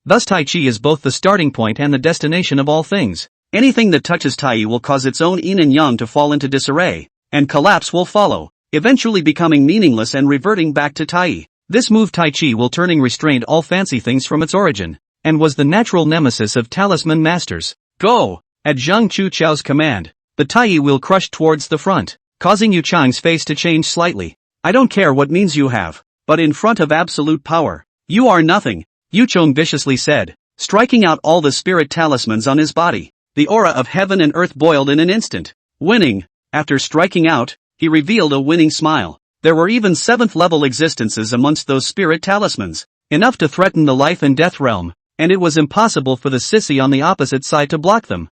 Thus Tai Chi is both the starting point and the destination of all things. Anything that touches Tai will cause its own yin and yang to fall into disarray, and collapse will follow, eventually becoming meaningless and reverting back to Tai. This move Tai Chi will turning restrained all fancy things from its origin, and was the natural nemesis of talisman masters. Go! At Zhang Chuqiao's command, the Tai wheel crushed towards the front, causing Yu Chong's face to change slightly. I don't care what means you have, but in front of absolute power, you are nothing, Yu Chong viciously said, striking out all the spirit talismans on his body. The aura of heaven and earth boiled in an instant. Winning. After striking out, he revealed a winning smile. There were even 7th-level existences amongst those spirit talismans, enough to threaten the life and death realm, and it was impossible for the sissy on the opposite side to block them.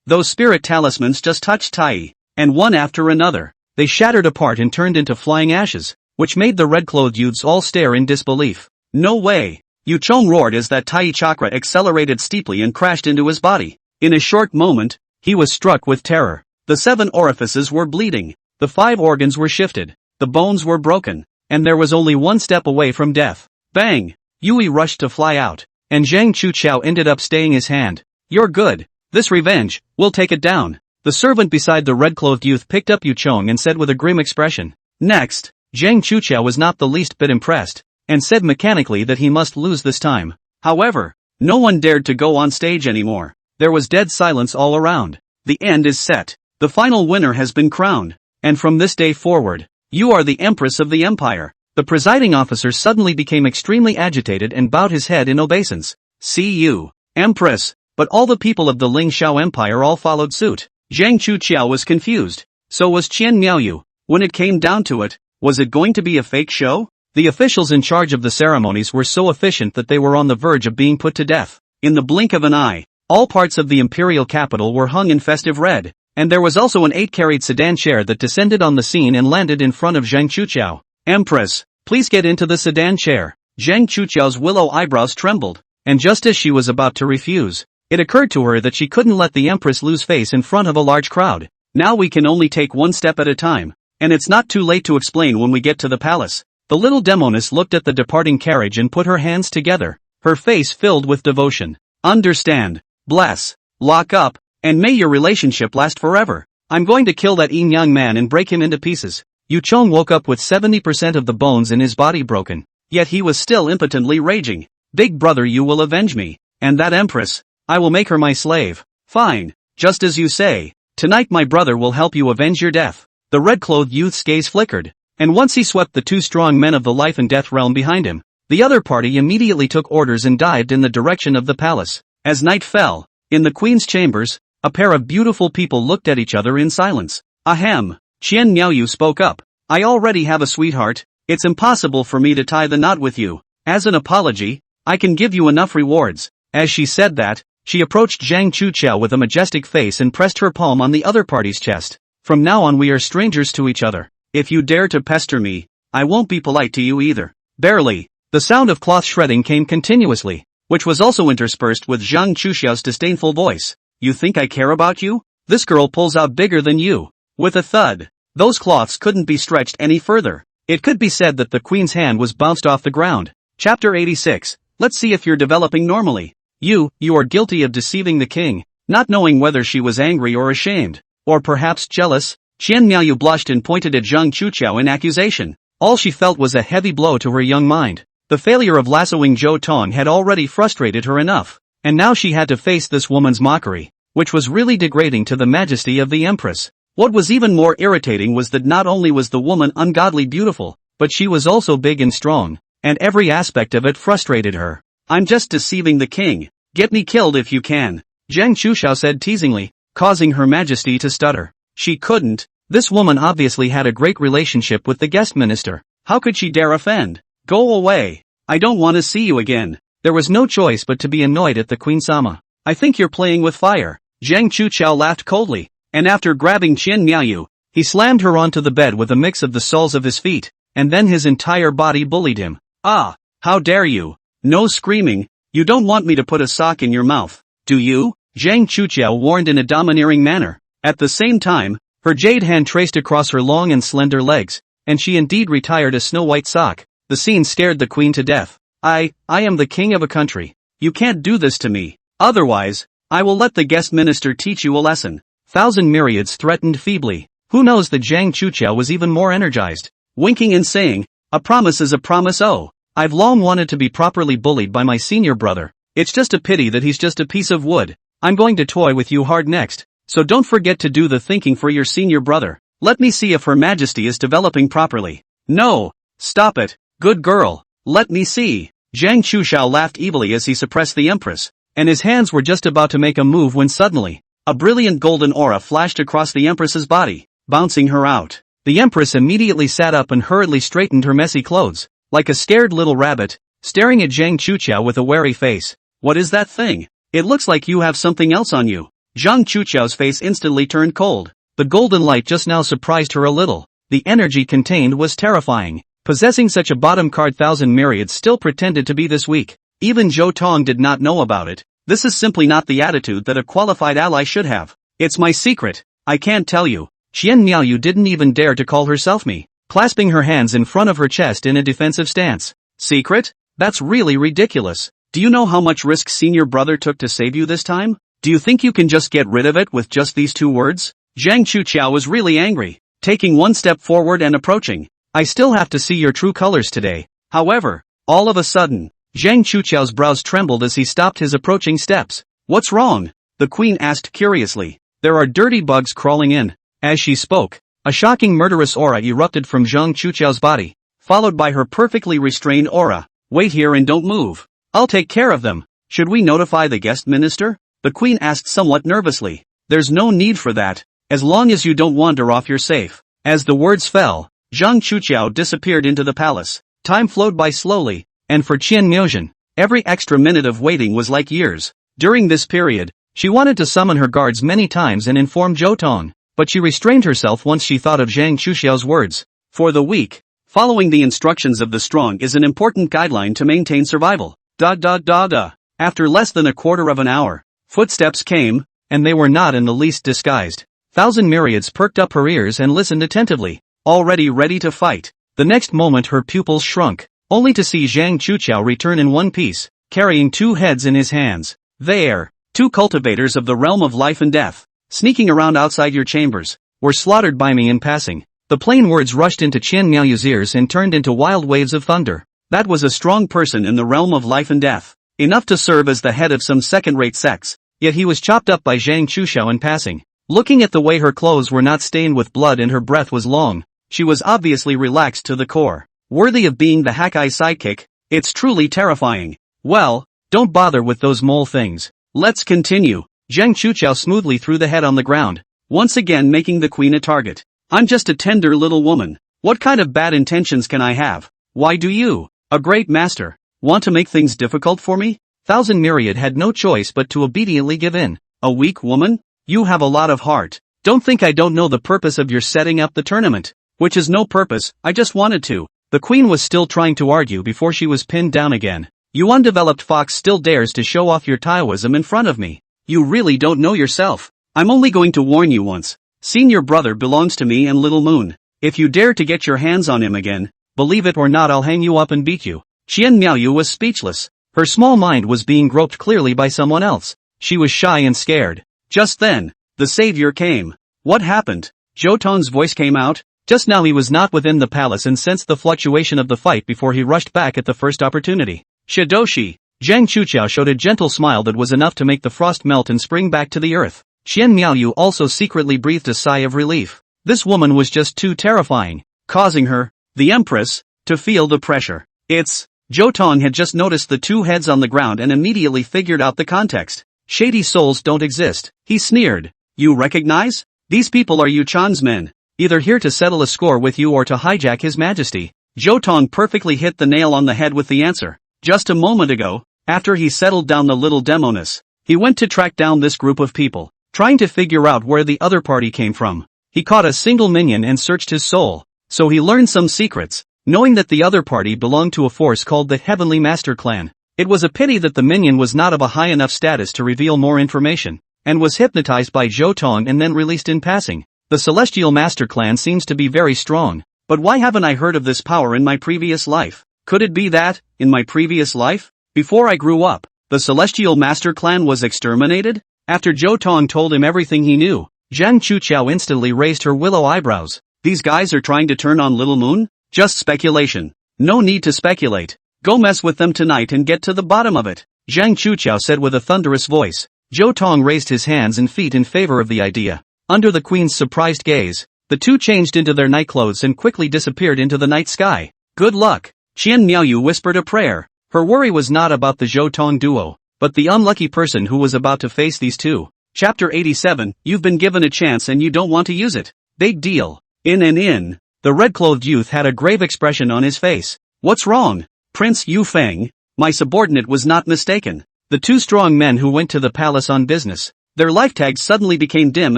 Those spirit talismans just touched Tai, and one after another, they shattered apart and turned into flying ashes, which made the red-clothed youths all stare in disbelief. No way! Yu Chong roared as that Tai chakra accelerated steeply and crashed into his body. In a short moment, he was struck with terror. The 7 orifices were bleeding, the 5 organs were shifted, the bones were broken, and there was only one step away from death. Bang! Yui rushed to fly out, and Zhang Chuqiao ended up staying his hand. You're good. This revenge, we'll take it down. The servant beside the red-clothed youth picked up Yu Chong and said with a grim expression. Next, Zhang Chuqiao was not the least bit impressed, and said mechanically that he must lose this time. However, no one dared to go on stage anymore. There was dead silence all around. The end is set. The final winner has been crowned, and from this day forward, you are the Empress of the Empire. The presiding officer suddenly became extremely agitated and bowed his head in obeisance. See you, Empress. But all the people of the Ling Shao Empire all followed suit. Zhang Chuqiao was confused. So was Qian Miaoyu. When it came down to it, was it going to be a fake show? The officials in charge of the ceremonies were so efficient that they were on the verge of being put to death. In the blink of an eye, All parts of the imperial capital were hung in festive red, and there was also an 8-carried sedan chair that descended on the scene and landed in front of Zhang Chuqiao. Empress, please get into the sedan chair. Zhang Chuqiao's willow eyebrows trembled, and just as she was about to refuse, it occurred to her that she couldn't let the Empress lose face in front of a large crowd. Now we can only take one step at a time, and it's not too late to explain when we get to the palace. The little demoness looked at the departing carriage and put her hands together, her face filled with devotion. Understand, bless, lock up, and may your relationship last forever. I'm going to kill that young man and break him into pieces. Yu Chong woke up with 70% of the bones in his body broken, yet he was still impotently raging. Big brother, you will avenge me, and that Empress, I will make her my slave. Fine, just as you say. Tonight my brother will help you avenge your death. The red-clothed youth's gaze flickered, and once he swept the 2 strong men of the life and death realm behind him, the other party immediately took orders and dived in the direction of the palace. As night fell, in the queen's chambers, a pair of beautiful people looked at each other in silence. Ahem, Qian Miaoyu spoke up. I already have a sweetheart, it's impossible for me to tie the knot with you. As an apology, I can give you enough rewards. As she said that, she approached Zhang Chuqiao with a majestic face and pressed her palm on the other party's chest. From now on we are strangers to each other. If you dare to pester me, I won't be polite to you either. Barely. The sound of cloth shredding came continuously, which was also interspersed with Zhang Chuqiao's disdainful voice. You think I care about you? This girl pulls out bigger than you. With a thud, those cloths couldn't be stretched any further. It could be said that the queen's hand was bounced off the ground. Chapter 86. Let's see if you're developing normally. You are guilty of deceiving the king, not knowing whether she was angry or ashamed, or perhaps jealous. Qian Miaoyu blushed and pointed at Zhang Chuqiao in accusation. All she felt was a heavy blow to her young mind. The failure of lassoing Zhou Tong had already frustrated her enough, and now she had to face this woman's mockery, which was really degrading to the majesty of the Empress. What was even more irritating was that not only was the woman ungodly beautiful, but she was also big and strong, and every aspect of it frustrated her. I'm just deceiving the king. Get me killed if you can, Zhang Chuqiao said teasingly, causing her majesty to stutter. She couldn't. This woman obviously had a great relationship with the guest minister. How could she dare offend? Go away. I don't want to see you again. There was no choice but to be annoyed at the Queen-sama. I think you're playing with fire. Zhang Chuqiao laughed coldly, and after grabbing Qian Miaoyu, he slammed her onto the bed with a mix of the soles of his feet, and then his entire body bullied him. Ah, how dare you? No screaming. You don't want me to put a sock in your mouth, do you? Zhang Chuqiao warned in a domineering manner. At the same time, her jade hand traced across her long and slender legs, and she indeed retired a snow-white sock. The scene scared the queen to death. I am the king of a country. You can't do this to me. Otherwise, I will let the guest minister teach you a lesson. Thousand Myriads threatened feebly. Who knows that Zhang Chuqiao was even more energized, winking and saying, a promise is a promise. Oh, I've long wanted to be properly bullied by my senior brother. It's just a pity that he's just a piece of wood. I'm going to toy with you hard next, so don't forget to do the thinking for your senior brother. Let me see if Her Majesty is developing properly. No, stop it, good girl, let me see. Zhang Chuqiao laughed evilly as he suppressed the Empress, and his hands were just about to make a move when suddenly, a brilliant golden aura flashed across the Empress's body, bouncing her out. The Empress immediately sat up and hurriedly straightened her messy clothes, like a scared little rabbit, staring at Zhang Chuqiao with a wary face. What is that thing? It looks like you have something else on you. Zhang Chuqiao's face instantly turned cold. The golden light just now surprised her a little. The energy contained was terrifying. Possessing such a bottom card, Thousand Myriads still pretended to be this weak. Even Zhou Tong did not know about it. This is simply not the attitude that a qualified ally should have. It's my secret. I can't tell you. Qian Miaoyu didn't even dare to call herself me, clasping her hands in front of her chest in a defensive stance. Secret? That's really ridiculous. Do you know how much risk senior brother took to save you this time? Do you think you can just get rid of it with just these 2 words? Zhang Chuqiao was really angry, taking one step forward and approaching. I still have to see your true colors today. However, all of a sudden, Zhang Chuqiao's brows trembled as he stopped his approaching steps. What's wrong? The queen asked curiously. There are dirty bugs crawling in. As she spoke, a shocking murderous aura erupted from Zhang Chuqiao's body, followed by her perfectly restrained aura. Wait here and don't move. I'll take care of them. Should we notify the guest minister? The queen asked somewhat nervously. There's no need for that, as long as you don't wander off you're safe. As the words fell, Zhang Chuqiao disappeared into the palace. Time flowed by slowly, and for Qian Miaoyu, every extra minute of waiting was like years. During this period, She wanted to summon her guards many times and inform Zhou Tong, but she restrained herself once she thought of Zhang Chuxiao's words. For the weak, following the instructions of the strong is an important guideline to maintain survival. After less than a quarter of an hour, footsteps came, and they were not in the least disguised. Thousand Myriads perked up her ears and listened attentively, already ready to fight. The next moment her pupils shrunk, only to see Zhang Chuxiao return in one piece, carrying two heads in his hands. There, two cultivators of the realm of life and death, sneaking around outside your chambers, were slaughtered by me in passing. The plain words rushed into Qian Miaoyu's ears and turned into wild waves of thunder. That was a strong person in the realm of life and death, enough to serve as the head of some second-rate sects, yet he was chopped up by Zhang Chuxiao in passing. Looking at the way her clothes were not stained with blood and her breath was long, she was obviously relaxed to the core. Worthy of being the Hakai sidekick, it's truly terrifying. Well, don't bother with those mole things. Let's continue. Zhang Chuxiao smoothly threw the head on the ground, once again making the queen a target. I'm just a tender little woman. What kind of bad intentions can I have? Why do you, a great master, want to make things difficult for me? Thousand Myriad had no choice but to obediently give in. A weak woman? You have a lot of heart. Don't think I don't know the purpose of your setting up the tournament. Which is no purpose, I just wanted to. The queen was still trying to argue before she was pinned down again. You undeveloped fox still dares to show off your Taoism in front of me. You really don't know yourself. I'm only going to warn you once. Senior brother belongs to me and Little Moon. If you dare to get your hands on him again, believe it or not I'll hang you up and beat you. Qian Miaoyu was speechless. Her small mind was being groped clearly by someone else. She was shy and scared. Just then, the savior came. What happened? Zhou Tong's voice came out. Just now he was not within the palace and sensed the fluctuation of the fight before he rushed back at the first opportunity. Shidoshi. Zhang Chuxiao showed a gentle smile that was enough to make the frost melt and spring back to the earth. Qian Miaoyu also secretly breathed a sigh of relief. This woman was just too terrifying, causing her, the Empress, to feel the pressure. Zhou Tong had just noticed the two heads on the ground and immediately figured out the context. Shady souls don't exist, he sneered. You recognize? These people are Yu Chan's men, either here to settle a score with you or to hijack his majesty. Zhou Tong perfectly hit the nail on the head with the answer. Just a moment ago, after he settled down the little demoness, he went to track down this group of people, trying to figure out where the other party came from. He caught a single minion and searched his soul, so he learned some secrets, knowing that the other party belonged to a force called the Heavenly Master Clan. It was a pity that the minion was not of a high enough status to reveal more information, and was hypnotized by Zhou Tong and then released in passing. The Celestial Master Clan seems to be very strong, but why haven't I heard of this power in my previous life? Could it be that, in my previous life, before I grew up, the Celestial Master Clan was exterminated? After Zhou Tong told him everything he knew, Zhang Chuxiao instantly raised her willow eyebrows. These guys are trying to turn on Little Moon? Just speculation. No need to speculate. Go mess with them tonight and get to the bottom of it, Zhang Chuxiao said with a thunderous voice. Zhou Tong raised his hands and feet in favor of the idea. Under the queen's surprised gaze, the two changed into their nightclothes and quickly disappeared into the night sky. Good luck. Qian Miaoyu whispered a prayer. Her worry was not about the Zhou Tong duo, but the unlucky person who was about to face these two. Chapter 87, You've been given a chance and you don't want to use it. Big deal. In. The red-clothed youth had a grave expression on his face. What's wrong? Prince Yu Feng, my subordinate was not mistaken. The two strong men who went to the palace on business, their life tags suddenly became dim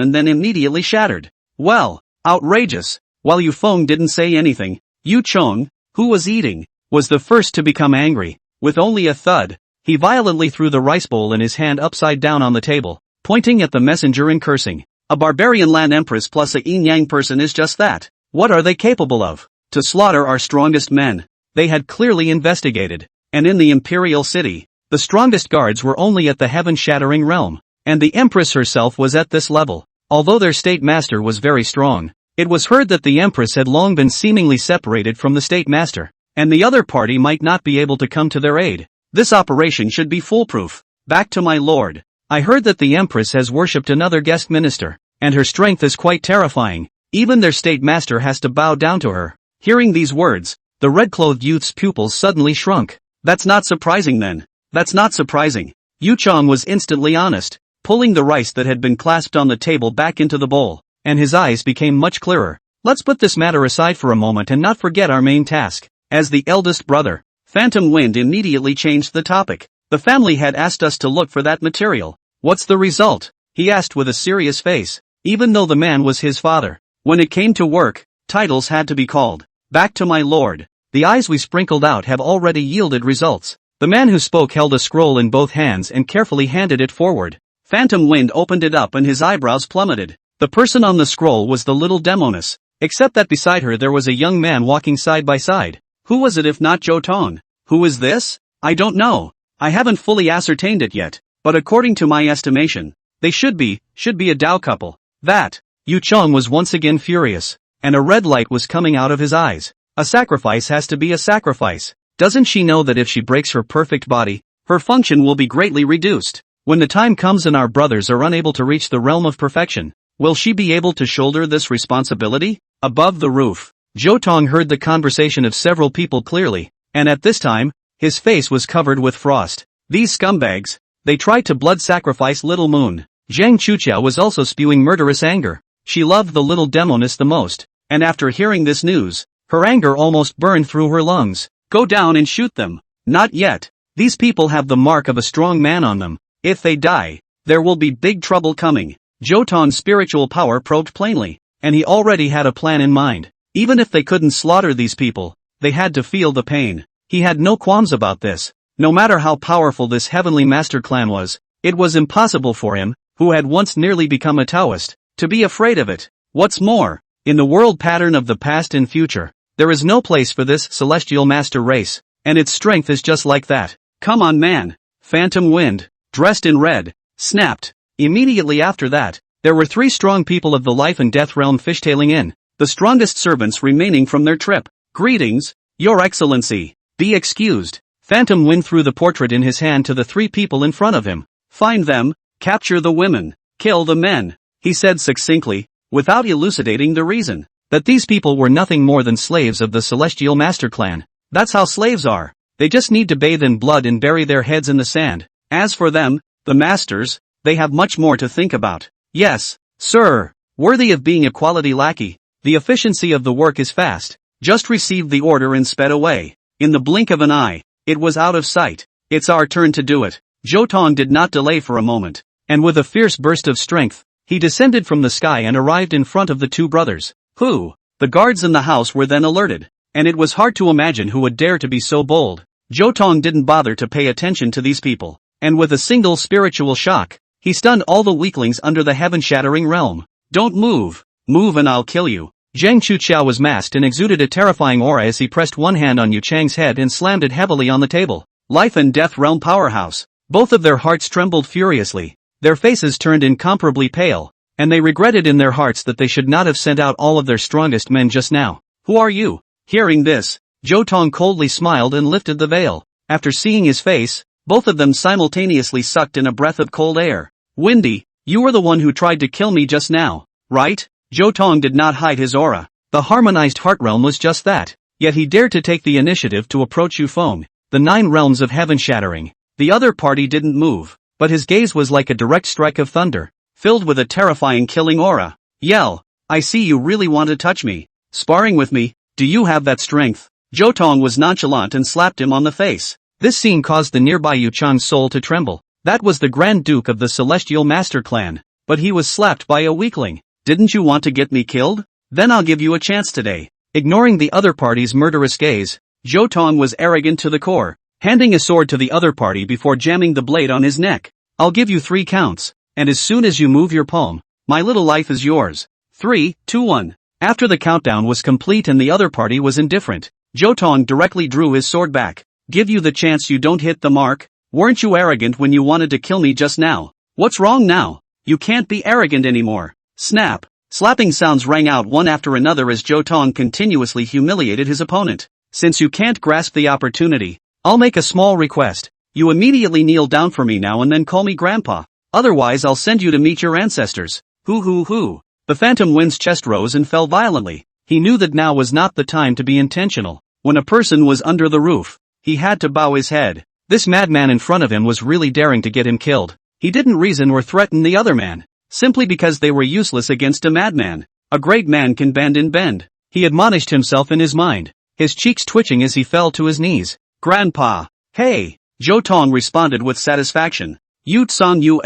and then immediately shattered. Well, outrageous. While Yu Feng didn't say anything, Yu Chong, who was eating, was the first to become angry. With only a thud, he violently threw the rice bowl in his hand upside down on the table, pointing at the messenger and cursing. A barbarian land empress plus a yin-yang person is just that. What are they capable of? To slaughter our strongest men. They had clearly investigated, and in the imperial city, the strongest guards were only at the heaven-shattering realm, and the empress herself was at this level. Although their state master was very strong, it was heard that the empress had long been seemingly separated from the state master, and the other party might not be able to come to their aid. This operation should be foolproof. Back to my lord. I heard that the empress has worshipped another guest minister, and her strength is quite terrifying. Even their state master has to bow down to her. Hearing these words, the red-clothed youth's pupils suddenly shrunk. That's not surprising then. That's not surprising. Yu Chong was instantly honest, pulling the rice that had been clasped on the table back into the bowl, and his eyes became much clearer. Let's put this matter aside for a moment and not forget our main task. As the eldest brother, Phantom Wind immediately changed the topic. The family had asked us to look for that material. What's the result? He asked with a serious face, even though the man was his father. When it came to work, titles had to be called. Back to my lord. The eyes we sprinkled out have already yielded results. The man who spoke held a scroll in both hands and carefully handed it forward. Phantom Wind opened it up and his eyebrows plummeted. The person on the scroll was the little demoness, except that beside her there was a young man walking side by side. Who was it if not Zhou Tong? Who is this? I don't know. I haven't fully ascertained it yet, but according to my estimation, they should be a Dao couple. That. Yu Chong was once again furious, and a red light was coming out of his eyes. A sacrifice has to be a sacrifice. Doesn't she know that if she breaks her perfect body, her function will be greatly reduced? When the time comes and our brothers are unable to reach the realm of perfection, will she be able to shoulder this responsibility? Above the roof, Zhou Tong heard the conversation of several people clearly, and at this time, his face was covered with frost. These scumbags, they tried to blood sacrifice Little Moon. Zhang Chuchao was also spewing murderous anger. She loved the little demoness the most, and after hearing this news, her anger almost burned through her lungs. Go down and shoot them. Not yet. These people have the mark of a strong man on them. If they die, there will be big trouble coming. Zhou Tong's spiritual power probed plainly, and he already had a plan in mind. Even if they couldn't slaughter these people, they had to feel the pain. He had no qualms about this. No matter how powerful this heavenly master clan was, it was impossible for him, who had once nearly become a Taoist, to be afraid of it. What's more, in the world pattern of the past and future, there is no place for this celestial master race, and its strength is just like that. Come on man. Phantom Wind, dressed in red, snapped. Immediately after that, there were 3 strong people of the life and death realm fishtailing in, the strongest servants remaining from their trip. Greetings, Your Excellency. Be excused. Phantom Wind threw the portrait in his hand to the 3 people in front of him. Find them, capture the women, kill the men, he said succinctly, without elucidating the reason. That these people were nothing more than slaves of the Celestial Master Clan. That's how slaves are. They just need to bathe in blood and bury their heads in the sand. As for them, the masters, they have much more to think about. Yes, sir. Worthy of being a quality lackey. The efficiency of the work is fast. Just received the order and sped away. In the blink of an eye, it was out of sight. It's our turn to do it. Zhou Tong did not delay for a moment, and with a fierce burst of strength, he descended from the sky and arrived in front of the 2 brothers. Who? The guards in the house were then alerted, and it was hard to imagine who would dare to be so bold. Zhou Tong didn't bother to pay attention to these people, and with a single spiritual shock, he stunned all the weaklings under the heaven-shattering realm. Don't move. Move and I'll kill you. Zhang Chuchao was masked and exuded a terrifying aura as he pressed one hand on Yu Chang's head and slammed it heavily on the table. Life and death realm powerhouse. Both of their hearts trembled furiously. Their faces turned incomparably pale, and they regretted in their hearts that they should not have sent out all of their strongest men just now. Who are you? Hearing this, Zhou Tong coldly smiled and lifted the veil. After seeing his face, both of them simultaneously sucked in a breath of cold air. Windy, you were the one who tried to kill me just now, right? Zhou Tong did not hide his aura. The harmonized heart realm was just that. Yet he dared to take the initiative to approach Yu Feng, the 9 realms of heaven shattering. The other party didn't move, but his gaze was like a direct strike of thunder, filled with a terrifying killing aura. Yell, I see you really want to touch me. Sparring with me, do you have that strength? Zhou Tong was nonchalant and slapped him on the face. This scene caused the nearby Yu Chang's soul to tremble. That was the Grand Duke of the Celestial Master Clan, but he was slapped by a weakling. Didn't you want to get me killed? Then I'll give you a chance today. Ignoring the other party's murderous gaze, Zhou Tong was arrogant to the core, handing a sword to the other party before jamming the blade on his neck. I'll give you 3 counts, and as soon as you move your palm, my little life is yours. 3, 2, 1. After the countdown was complete and the other party was indifferent, Zhou Tong directly drew his sword back. Give you the chance, you don't hit the mark? Weren't you arrogant when you wanted to kill me just now? What's wrong now? You can't be arrogant anymore. Snap. Slapping sounds rang out one after another as Zhou Tong continuously humiliated his opponent. Since you can't grasp the opportunity, I'll make a small request. You immediately kneel down for me now and then call me Grandpa. Otherwise I'll send you to meet your ancestors. Hoo. The Phantom Wind's chest rose and fell violently. He knew that now was not the time to be intentional. When a person was under the roof, he had to bow his head. This madman in front of him was really daring to get him killed. He didn't reason or threaten the other man, simply because they were useless against a madman. A great man can bend and bend. He admonished himself in his mind, his cheeks twitching as he fell to his knees. Grandpa. Hey! Zhou Tong responded with satisfaction. Yu Tsang Yu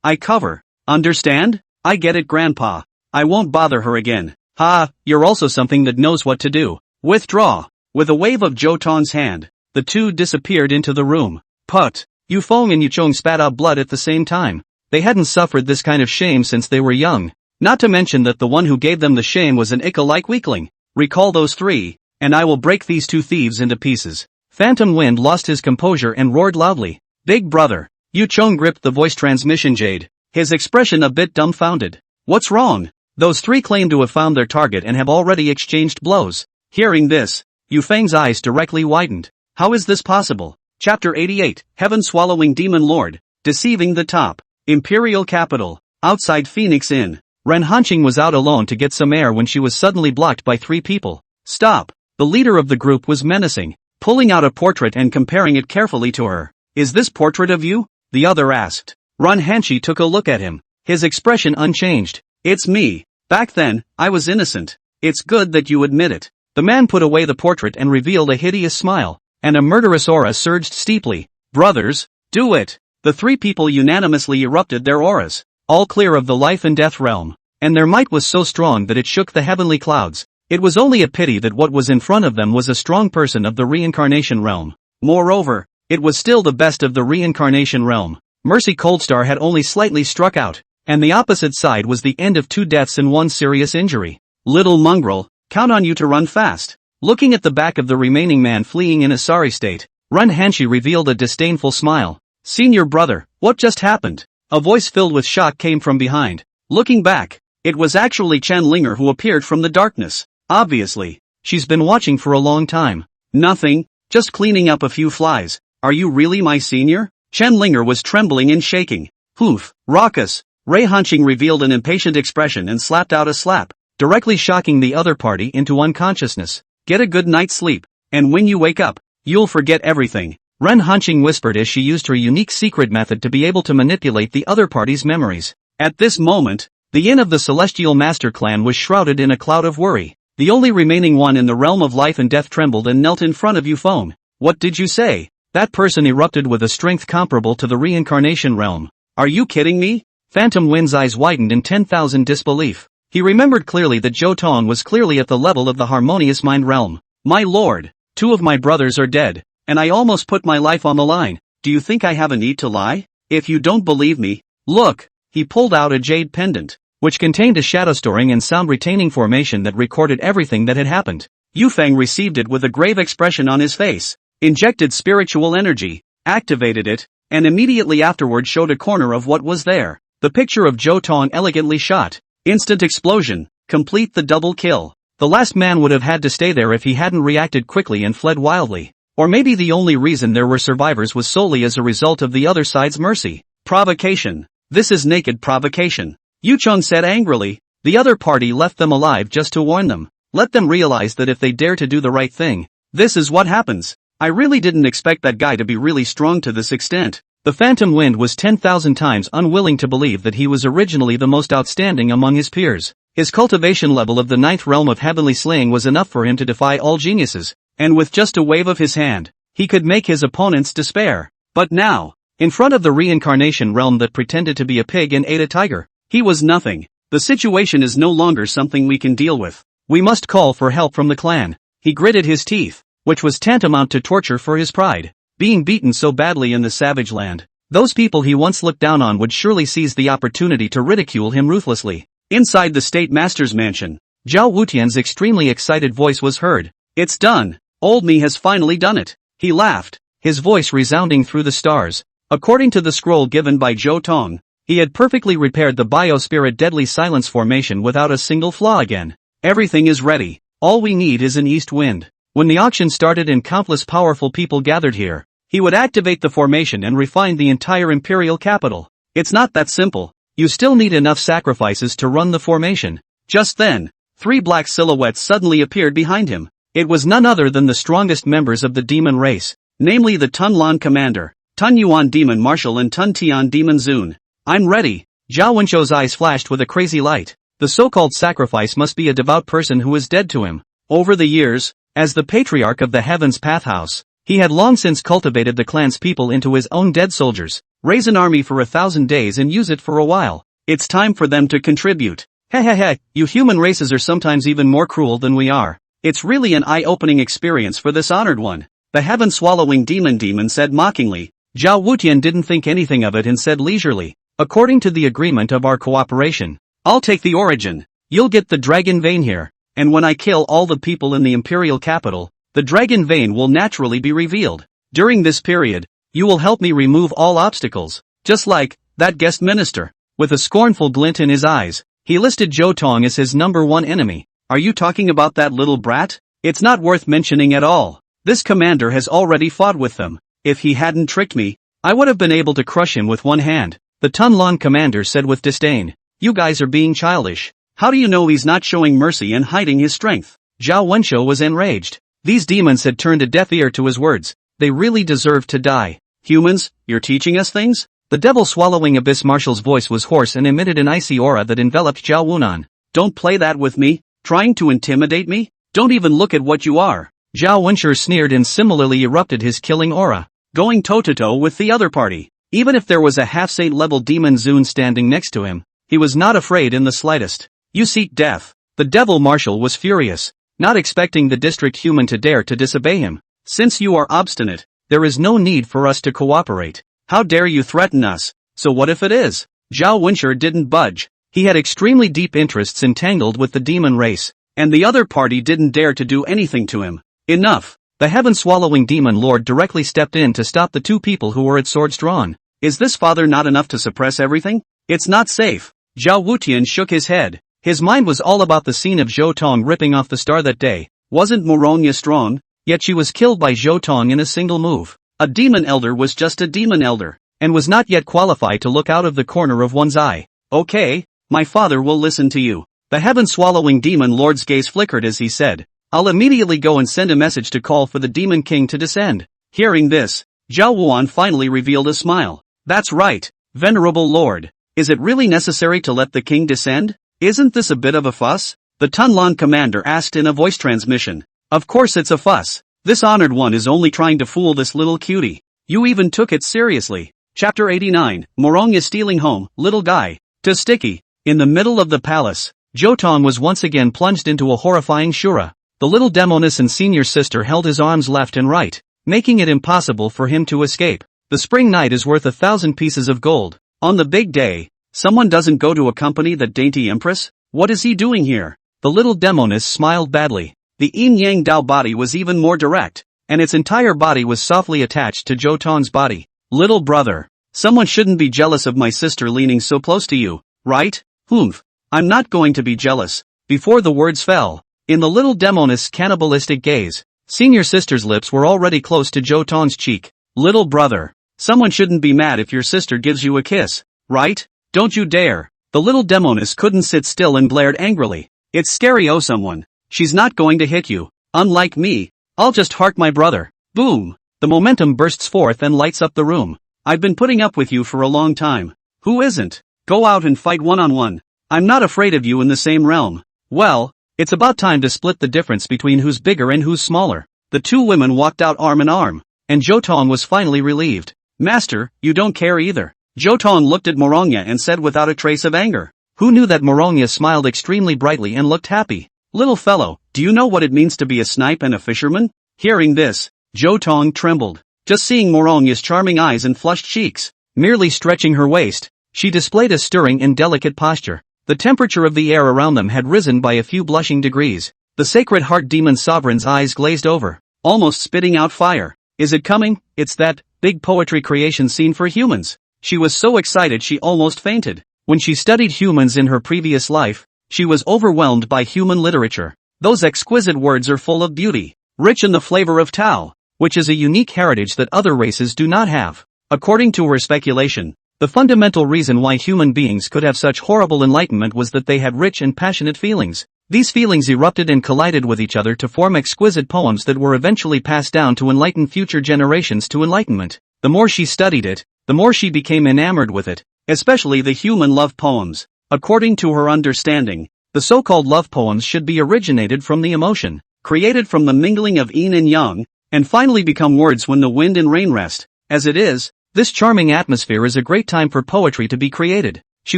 I cover. Understand? I get it, Grandpa. I won't bother her again. Ha, you're also something that knows what to do. Withdraw. With a wave of Zhou Tong's hand, the two disappeared into the room. Put. Yu Feng and Yu Chong spat out blood at the same time. They hadn't suffered this kind of shame since they were young. Not to mention that the one who gave them the shame was an Ika-like weakling. Recall those three, and I will break these two thieves into pieces. Phantom Wind lost his composure and roared loudly. Big brother. Yu Chong gripped the voice transmission jade, his expression a bit dumbfounded. What's wrong? Those three claim to have found their target and have already exchanged blows. Hearing this, Yu Feng's eyes directly widened. How is this possible? Chapter 88, Heaven-Swallowing Demon Lord, Deceiving the Top. Imperial Capital. Outside Phoenix Inn. Ren Hanqing was out alone to get some air when she was suddenly blocked by three people. Stop. The leader of the group was menacing, pulling out a portrait and comparing it carefully to her. Is this portrait of you? The other asked. Ren Hanqi took a look at him, his expression unchanged. It's me. Back then, I was innocent. It's good that you admit it. The man put away the portrait and revealed a hideous smile, and a murderous aura surged steeply. Brothers, do it! The three people unanimously erupted their auras, all clear of the life and death realm, and their might was so strong that it shook the heavenly clouds. It was only a pity that what was in front of them was a strong person of the reincarnation realm. Moreover, it was still the best of the reincarnation realm. Mercy Coldstar had only slightly struck out, and the opposite side was the end of 2 deaths and 1 serious injury. Little mongrel, count on you to run fast. Looking at the back of the remaining man fleeing in a sorry state, Ren Hanqi revealed a disdainful smile. Senior brother, what just happened? A voice filled with shock came from behind. Looking back, it was actually Chen Linger who appeared from the darkness. Obviously, she's been watching for a long time. Nothing, just cleaning up a few flies. Are you really my senior? Chen Linger was trembling and shaking. Poof, raucous. Ray Hanqing revealed an impatient expression and slapped out a slap, directly shocking the other party into unconsciousness. Get a good night's sleep, and when you wake up, you'll forget everything. Ren Hanqing whispered as she used her unique secret method to be able to manipulate the other party's memories. At this moment, the inn of the Celestial Master Clan was shrouded in a cloud of worry. The only remaining one in the realm of life and death trembled and knelt in front of Yu Feng. What did you say? That person erupted with a strength comparable to the reincarnation realm. Are you kidding me? Phantom Wind's eyes widened in 10,000 disbelief. He remembered clearly that Zhou Tong was clearly at the level of the harmonious mind realm. My lord, 2 of my brothers are dead, and I almost put my life on the line. Do you think I have a need to lie? If you don't believe me, look. He pulled out a jade pendant, which contained a shadow storing and sound retaining formation that recorded everything that had happened. Yu Feng received it with a grave expression on his face, injected spiritual energy, activated it, and immediately afterward showed a corner of what was there. The picture of Zhou Tong elegantly shot. Instant explosion. Complete the double kill. The last man would have had to stay there if he hadn't reacted quickly and fled wildly. Or maybe the only reason there were survivors was solely as a result of the other side's mercy. Provocation. This is naked provocation. Yu Chong said angrily. The other party left them alive just to warn them. Let them realize that if they dare to do the right thing, this is what happens. I really didn't expect that guy to be really strong to this extent. The Phantom Wind was 10,000 times unwilling to believe that he was originally the most outstanding among his peers. His cultivation level of the 9th realm of heavenly slaying was enough for him to defy all geniuses, and with just a wave of his hand, he could make his opponents despair. But now, in front of the reincarnation realm that pretended to be a pig and ate a tiger, he was nothing. The situation is no longer something we can deal with. We must call for help from the clan. He gritted his teeth, which was tantamount to torture for his pride. Being beaten so badly in the savage land, those people he once looked down on would surely seize the opportunity to ridicule him ruthlessly. Inside the State Master's mansion, Zhao Wutian's extremely excited voice was heard. It's done. Old me has finally done it. He laughed, his voice resounding through the stars. According to the scroll given by Zhou Tong, he had perfectly repaired the Biospirit Deadly Silence formation without a single flaw again. Everything is ready. All we need is an east wind. When the auction started and countless powerful people gathered here, he would activate the formation and refine the entire imperial capital. It's not that simple. You still need enough sacrifices to run the formation. Just then, 3 black silhouettes suddenly appeared behind him. It was none other than the strongest members of the demon race, namely the Tun Lan Commander, Tun Yuan Demon Marshal and Tun Tian Demon Zun. I'm ready. Zhao Wenshou's eyes flashed with a crazy light. The so-called sacrifice must be a devout person who is dead to him. Over the years, as the patriarch of the Heavens Path House, he had long since cultivated the clan's people into his own dead soldiers. Raise an army for 1,000 days and use it for a while. It's time for them to contribute. Hehehe, you human races are sometimes even more cruel than we are. It's really an eye-opening experience for this honored one. The heaven-swallowing demon said mockingly. Zhao Wutian didn't think anything of it and said leisurely, according to the agreement of our cooperation, I'll take the origin. You'll get the dragon vein here, and when I kill all the people in the imperial capital, the dragon vein will naturally be revealed. During this period, you will help me remove all obstacles, just like that guest minister. With a scornful glint in his eyes, he listed Zhou Tong as his #1 enemy. Are you talking about that little brat? It's not worth mentioning at all. This commander has already fought with them. If he hadn't tricked me, I would have been able to crush him with one hand. The Tunlan commander said with disdain. You guys are being childish. How do you know he's not showing mercy and hiding his strength? Zhao Wenshou was enraged. These demons had turned a deaf ear to his words. They really deserved to die. Humans, you're teaching us things? The devil-swallowing abyss marshal's voice was hoarse and emitted an icy aura that enveloped Zhao Wunan. Don't play that with me, trying to intimidate me? Don't even look at what you are. Zhao Wenshou sneered and similarly erupted his killing aura, going toe-to-toe with the other party. Even if there was a half-saint-level demon Zun standing next to him, he was not afraid in the slightest. You seek death. The devil marshal was furious, not expecting the district human to dare to disobey him. Since you are obstinate, there is no need for us to cooperate. How dare you threaten us? So what if it is? Zhao Wenshou didn't budge. He had extremely deep interests entangled with the demon race, and the other party didn't dare to do anything to him. Enough! The heaven-swallowing demon lord directly stepped in to stop the two people who were at swords drawn. Is this father not enough to suppress everything? It's not safe. Zhao Wutian shook his head. His mind was all about the scene of Zhou Tong ripping off the star that day. Wasn't Moronia strong? Yet she was killed by Zhou Tong in a single move. A demon elder was just a demon elder, and was not yet qualified to look out of the corner of one's eye. Okay, my father will listen to you. The heaven-swallowing demon lord's gaze flickered as he said, I'll immediately go and send a message to call for the demon king to descend. Hearing this, Zhao Wuan finally revealed a smile. That's right, venerable lord. Is it really necessary to let the king descend? Isn't this a bit of a fuss? The Tunlan commander asked in a voice transmission. Of course it's a fuss. This honored one is only trying to fool this little cutie. You even took it seriously. Chapter 89, Morong is stealing home, little guy. To Sticky. In the middle of the palace, Zhou Tong was once again plunged into a horrifying shura. The little demoness and senior sister held his arms left and right, making it impossible for him to escape. The spring night is worth 1,000 pieces of gold. On the big day, someone doesn't go to accompany that dainty empress? What is he doing here? The little demoness smiled badly. The yin-yang Dao body was even more direct, and its entire body was softly attached to Zhou Tong's body. Little brother, someone shouldn't be jealous of my sister leaning so close to you, right? Humph. I'm not going to be jealous. Before the words fell, in the little demoness' cannibalistic gaze, senior sister's lips were already close to Zhou Tong's cheek. Little brother, someone shouldn't be mad if your sister gives you a kiss, right? Don't you dare. The little demoness couldn't sit still and blared angrily. It's scary, oh someone. She's not going to hit you. Unlike me, I'll just heart my brother. Boom! The momentum bursts forth and lights up the room. I've been putting up with you for a long time. Who isn't? Go out and fight one-on-one. I'm not afraid of you in the same realm. Well, it's about time to split the difference between who's bigger and who's smaller. The two women walked out arm in arm, and Zhou Tong was finally relieved. Master, you don't care either. Zhou Tong looked at Morongya and said without a trace of anger. Who knew that Morongya smiled extremely brightly and looked happy? Little fellow, do you know what it means to be a snipe and a fisherman? Hearing this, Zhou Tong trembled. Just seeing Morongya's charming eyes and flushed cheeks, merely stretching her waist, she displayed a stirring and delicate posture. The temperature of the air around them had risen by a few blushing degrees. The sacred heart demon sovereign's eyes glazed over, almost spitting out fire. Is it coming? It's that big poetry creation scene for humans. She was so excited she almost fainted. When she studied humans in her previous life, she was overwhelmed by human literature. Those exquisite words are full of beauty, rich in the flavor of Tao, which is a unique heritage that other races do not have. According to her speculation, the fundamental reason why human beings could have such horrible enlightenment was that they had rich and passionate feelings. These feelings erupted and collided with each other to form exquisite poems that were eventually passed down to enlighten future generations to enlightenment. The more she studied it, the more she became enamored with it, especially the human love poems. According to her understanding, the so-called love poems should be originated from the emotion, created from the mingling of yin and yang, and finally become words when the wind and rain rest. As it is, This charming atmosphere is a great time for poetry to be created. She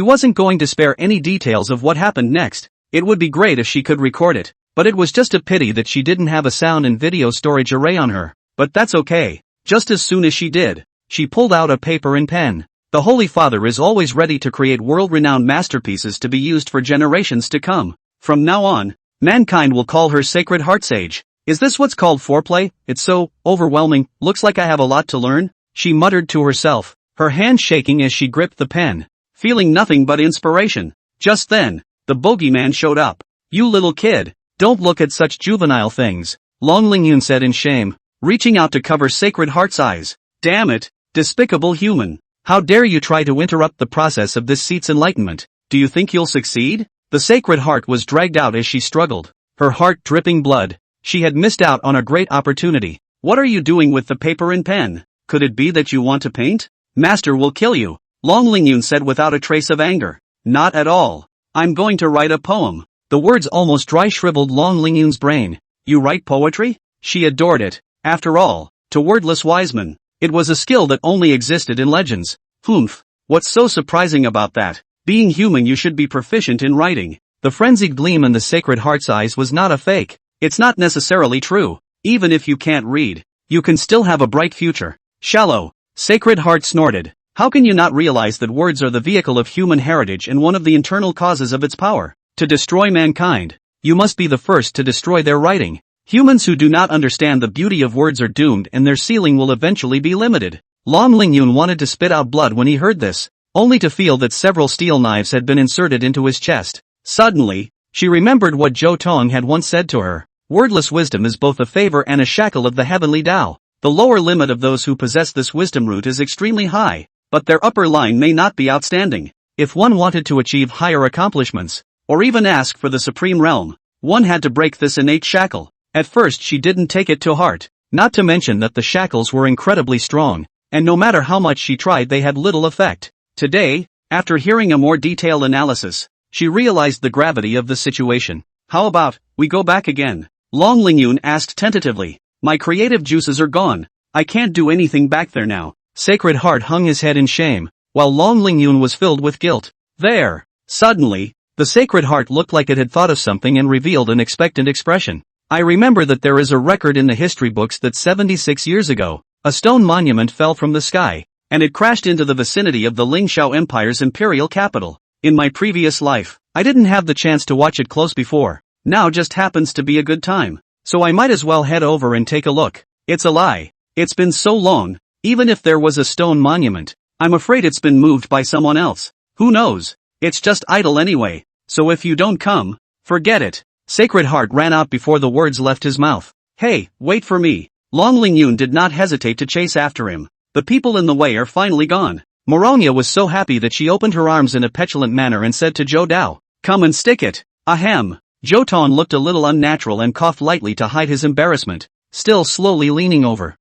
wasn't going to spare any details of what happened next. It would be great if she could record it, but it was just a pity that she didn't have a sound and video storage array on her. But that's okay. Just as soon as she did, she pulled out a paper and pen. The Holy Father is always ready to create world-renowned masterpieces to be used for generations to come. From now on, mankind will call her Sacred Heart Sage. Is this what's called foreplay? It's so overwhelming. Looks like I have a lot to learn, she muttered to herself, her hand shaking as she gripped the pen, feeling nothing but inspiration. Just then, the bogeyman showed up. You little kid, don't look at such juvenile things, Long Lingyun said in shame, reaching out to cover Sacred Heart's eyes. Damn it, despicable human. How dare you try to interrupt the process of this seat's enlightenment? Do you think you'll succeed? The Sacred Heart was dragged out as she struggled, her heart dripping blood. She had missed out on a great opportunity. What are you doing with the paper and pen? Could it be that you want to paint? Master will kill you, Long Lingyun said without a trace of anger. Not at all. I'm going to write a poem. The words almost dry shriveled Long Lingyun's brain. You write poetry? She adored it. After all, to wordless wise men, it was a skill that only existed in legends. Humph. What's so surprising about that? Being human, you should be proficient in writing. The frenzied gleam in the Sacred Heart's eyes was not a fake. It's not necessarily true. Even if you can't read, you can still have a bright future. Shallow. Sacred Heart snorted. How can you not realize that words are the vehicle of human heritage and one of the internal causes of its power? To destroy mankind, you must be the first to destroy their writing. Humans who do not understand the beauty of words are doomed and their ceiling will eventually be limited. Long Lingyun wanted to spit out blood when he heard this, only to feel that several steel knives had been inserted into his chest. Suddenly, she remembered what Zhou Tong had once said to her. Wordless wisdom is both a favor and a shackle of the heavenly Tao. The lower limit of those who possess this wisdom root is extremely high, but their upper line may not be outstanding. If one wanted to achieve higher accomplishments, or even ask for the supreme realm, one had to break this innate shackle. At first she didn't take it to heart, not to mention that the shackles were incredibly strong, and no matter how much she tried they had little effect. Today, after hearing a more detailed analysis, she realized the gravity of the situation. How about, we go back again? Long Lingyun asked tentatively. My creative juices are gone. I can't do anything back there now. Sacred Heart hung his head in shame, while Long Lingyun was filled with guilt. There! Suddenly, the Sacred Heart looked like it had thought of something and revealed an expectant expression. I remember that there is a record in the history books that 76 years ago, a stone monument fell from the sky, and it crashed into the vicinity of the Lingxiao Empire's imperial capital. In my previous life, I didn't have the chance to watch it close before. Now just happens to be a good time, so I might as well head over and take a look. It's a lie. It's been so long, even if there was a stone monument, I'm afraid it's been moved by someone else. Who knows? It's just idle anyway, so if you don't come, forget it. Sacred Heart ran out before the words left his mouth. Hey, wait for me. Long Lingyun did not hesitate to chase after him. The people in the way are finally gone. Morongya was so happy that she opened her arms in a petulant manner and said to Zhou Dao, come and stick it. Ahem. Zhou Tong looked a little unnatural and coughed lightly to hide his embarrassment, still slowly leaning over.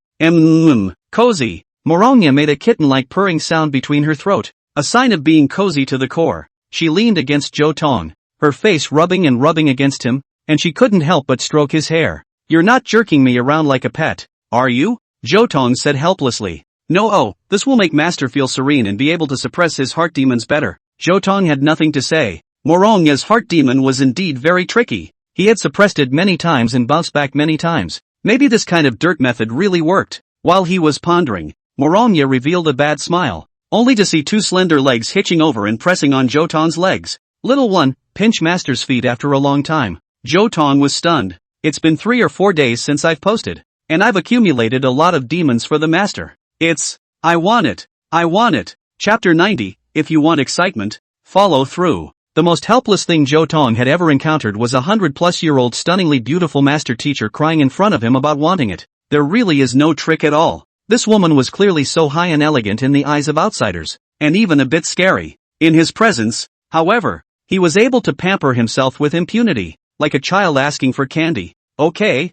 Cozy. Morongya made a kitten-like purring sound between her throat, a sign of being cozy to the core. She leaned against Zhou Tong, her face rubbing and rubbing against him, and she couldn't help but stroke his hair. You're not jerking me around like a pet, are you? Zhou Tong said helplessly. No, this will make Master feel serene and be able to suppress his heart demons better. Zhou Tong had nothing to say. Morongya's heart demon was indeed very tricky. He had suppressed it many times and bounced back many times. Maybe this kind of dirt method really worked. While he was pondering, Morongya revealed a bad smile, only to see two slender legs hitching over and pressing on Zhou Tong's legs. Little one, pinch Master's feet after a long time. Zhou Tong was stunned. It's been 3 or 4 days since I've posted, and I've accumulated a lot of demons for the Master. I want it. Chapter 90, if you want excitement, follow through. The most helpless thing Zhou Tong had ever encountered was a 100-plus-year-old stunningly beautiful master teacher crying in front of him about wanting it. There really is no trick at all. This woman was clearly so high and elegant in the eyes of outsiders, and even a bit scary. In his presence, however, he was able to pamper himself with impunity, like a child asking for candy. Okay,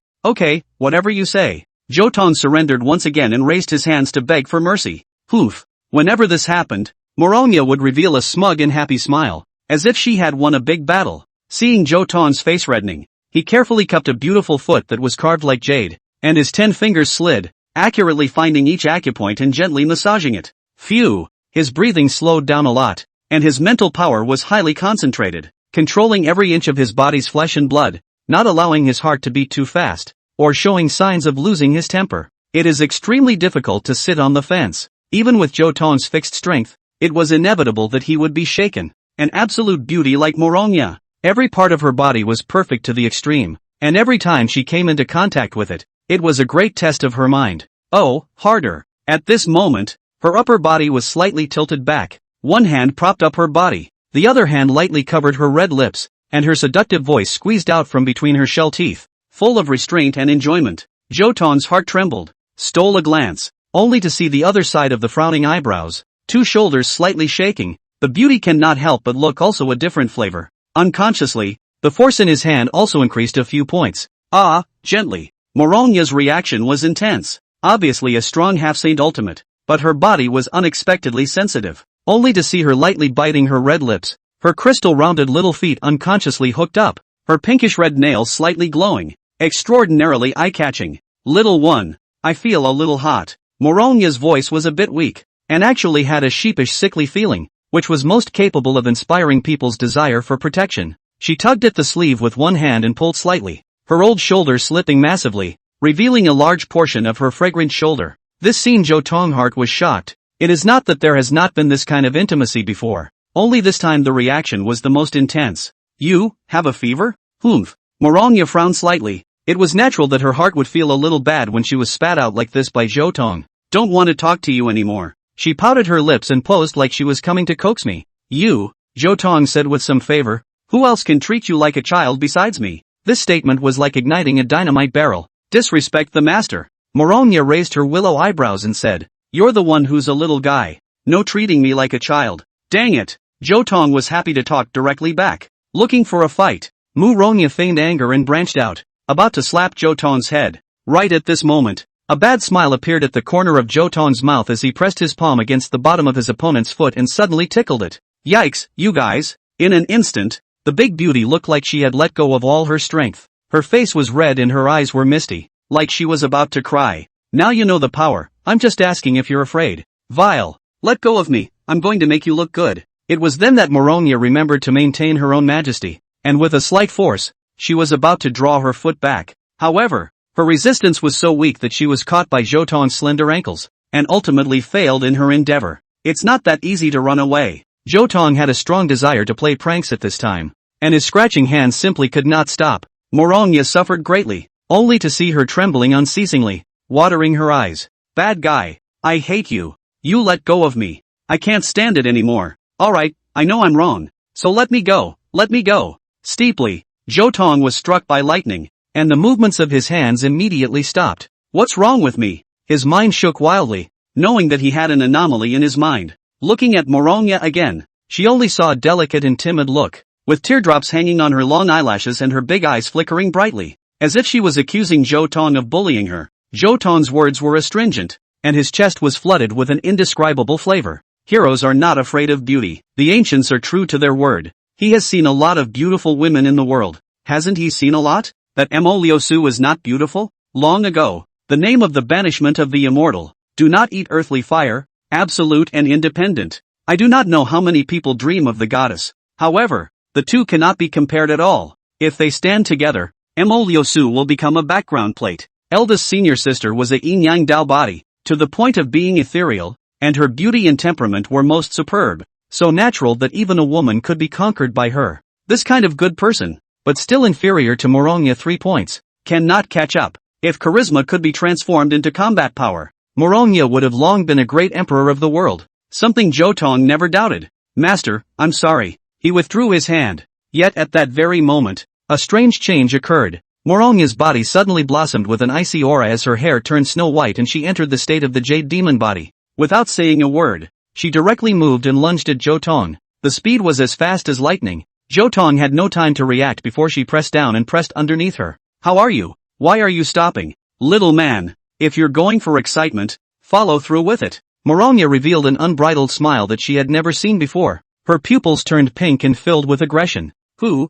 whatever you say. Zhou Tong surrendered once again and raised his hands to beg for mercy. Poof. Whenever this happened, Morongya would reveal a smug and happy smile, as if she had won a big battle. Seeing Zhou Tong's face reddening, he carefully cupped a beautiful foot that was carved like jade, and his 10 fingers slid, accurately finding each acupoint and gently massaging it. Phew! His breathing slowed down a lot, and his mental power was highly concentrated, controlling every inch of his body's flesh and blood, not allowing his heart to beat too fast, or showing signs of losing his temper. It is extremely difficult to sit on the fence. Even with Zhou Tong's fixed strength, it was inevitable that he would be shaken. An absolute beauty like Morongya. Every part of her body was perfect to the extreme, and every time she came into contact with it, it was a great test of her mind. Oh, harder. At this moment, her upper body was slightly tilted back. One hand propped up her body, the other hand lightly covered her red lips, and her seductive voice squeezed out from between her shell teeth, full of restraint and enjoyment. Zhou Tong's heart trembled, stole a glance, only to see the other side of the frowning eyebrows, two shoulders slightly shaking. The beauty cannot help but look also a different flavor. Unconsciously, the force in his hand also increased a few points. Ah, gently. Morongya's reaction was intense, obviously a strong half-saint ultimate, but her body was unexpectedly sensitive, only to see her lightly biting her red lips, her crystal-rounded little feet unconsciously hooked up, her pinkish-red nails slightly glowing, extraordinarily eye-catching. Little one, I feel a little hot. Morongya's voice was a bit weak, and actually had a sheepish sickly feeling, which was most capable of inspiring people's desire for protection. She tugged at the sleeve with one hand and pulled slightly, her old shoulder slipping massively, revealing a large portion of her fragrant shoulder. This scene Zhou Tong heart was shocked. It is not that there has not been this kind of intimacy before, only this time the reaction was the most intense. You, have a fever? Humph. Morongya frowned slightly. It was natural that her heart would feel a little bad when she was spat out like this by Zhou Tong. Don't want to talk to you anymore. She pouted her lips and posed like she was coming to coax me. You, Zhou Tong said with some favor. Who else can treat you like a child besides me? This statement was like igniting a dynamite barrel. Disrespect the master. Morongya raised her willow eyebrows and said, you're the one who's a little guy. No treating me like a child. Dang it. Zhou Tong was happy to talk directly back. Looking for a fight. Morongya feigned anger and branched out, about to slap Zhou Tong's head. Right at this moment, a bad smile appeared at the corner of Zhou Tong's mouth as he pressed his palm against the bottom of his opponent's foot and suddenly tickled it. Yikes, you guys. In an instant, the big beauty looked like she had let go of all her strength. Her face was red and her eyes were misty, like she was about to cry. Now you know the power. I'm just asking if you're afraid. Vile. Let go of me. I'm going to make you look good. It was then that Morongya remembered to maintain her own majesty, and with a slight force, she was about to draw her foot back. However, her resistance was so weak that she was caught by Zhou Tong's slender ankles, and ultimately failed in her endeavor. It's not that easy to run away. Zhou Tong had a strong desire to play pranks at this time, and his scratching hands simply could not stop. Morongya suffered greatly, only to see her trembling unceasingly, watering her eyes. Bad guy. I hate you. You let go of me. I can't stand it anymore. Alright, I know I'm wrong. So let me go. Let me go. Steeply, Zhou Tong was struck by lightning, and the movements of his hands immediately stopped. What's wrong with me? His mind shook wildly, knowing that he had an anomaly in his mind. Looking at Morongya again, she only saw a delicate and timid look, with teardrops hanging on her long eyelashes and her big eyes flickering brightly, as if she was accusing Zhou Tong of bullying her. Zhou Tong's words were astringent, and his chest was flooded with an indescribable flavor. Heroes are not afraid of beauty. The ancients are true to their word. He has seen a lot of beautiful women in the world. Hasn't he seen a lot? That Mo Liusu is not beautiful? Long ago, the name of the banishment of the immortal. Do not eat earthly fire, absolute and independent. I do not know how many people dream of the goddess. However, the two cannot be compared at all. If they stand together, Mo Liusu will become a background plate. Eldest senior sister was a yin-yang Dao body, to the point of being ethereal, and her beauty and temperament were most superb, so natural that even a woman could be conquered by her. This kind of good person, but still inferior to Morongya 3 points, cannot catch up. If charisma could be transformed into combat power, Morongya would have long been a great emperor of the world, something Zhou Tong never doubted. Master, I'm sorry. He withdrew his hand. Yet at that very moment, a strange change occurred. Morongya's body suddenly blossomed with an icy aura as her hair turned snow white and she entered the state of the jade demon body. Without saying a word, she directly moved and lunged at Zhou Tong. The speed was as fast as lightning. Zhou Tong had no time to react before she pressed down and pressed underneath her. How are you? Why are you stopping? Little man, if you're going for excitement, follow through with it. Morongya revealed an unbridled smile that she had never seen before. Her pupils turned pink and filled with aggression. Who?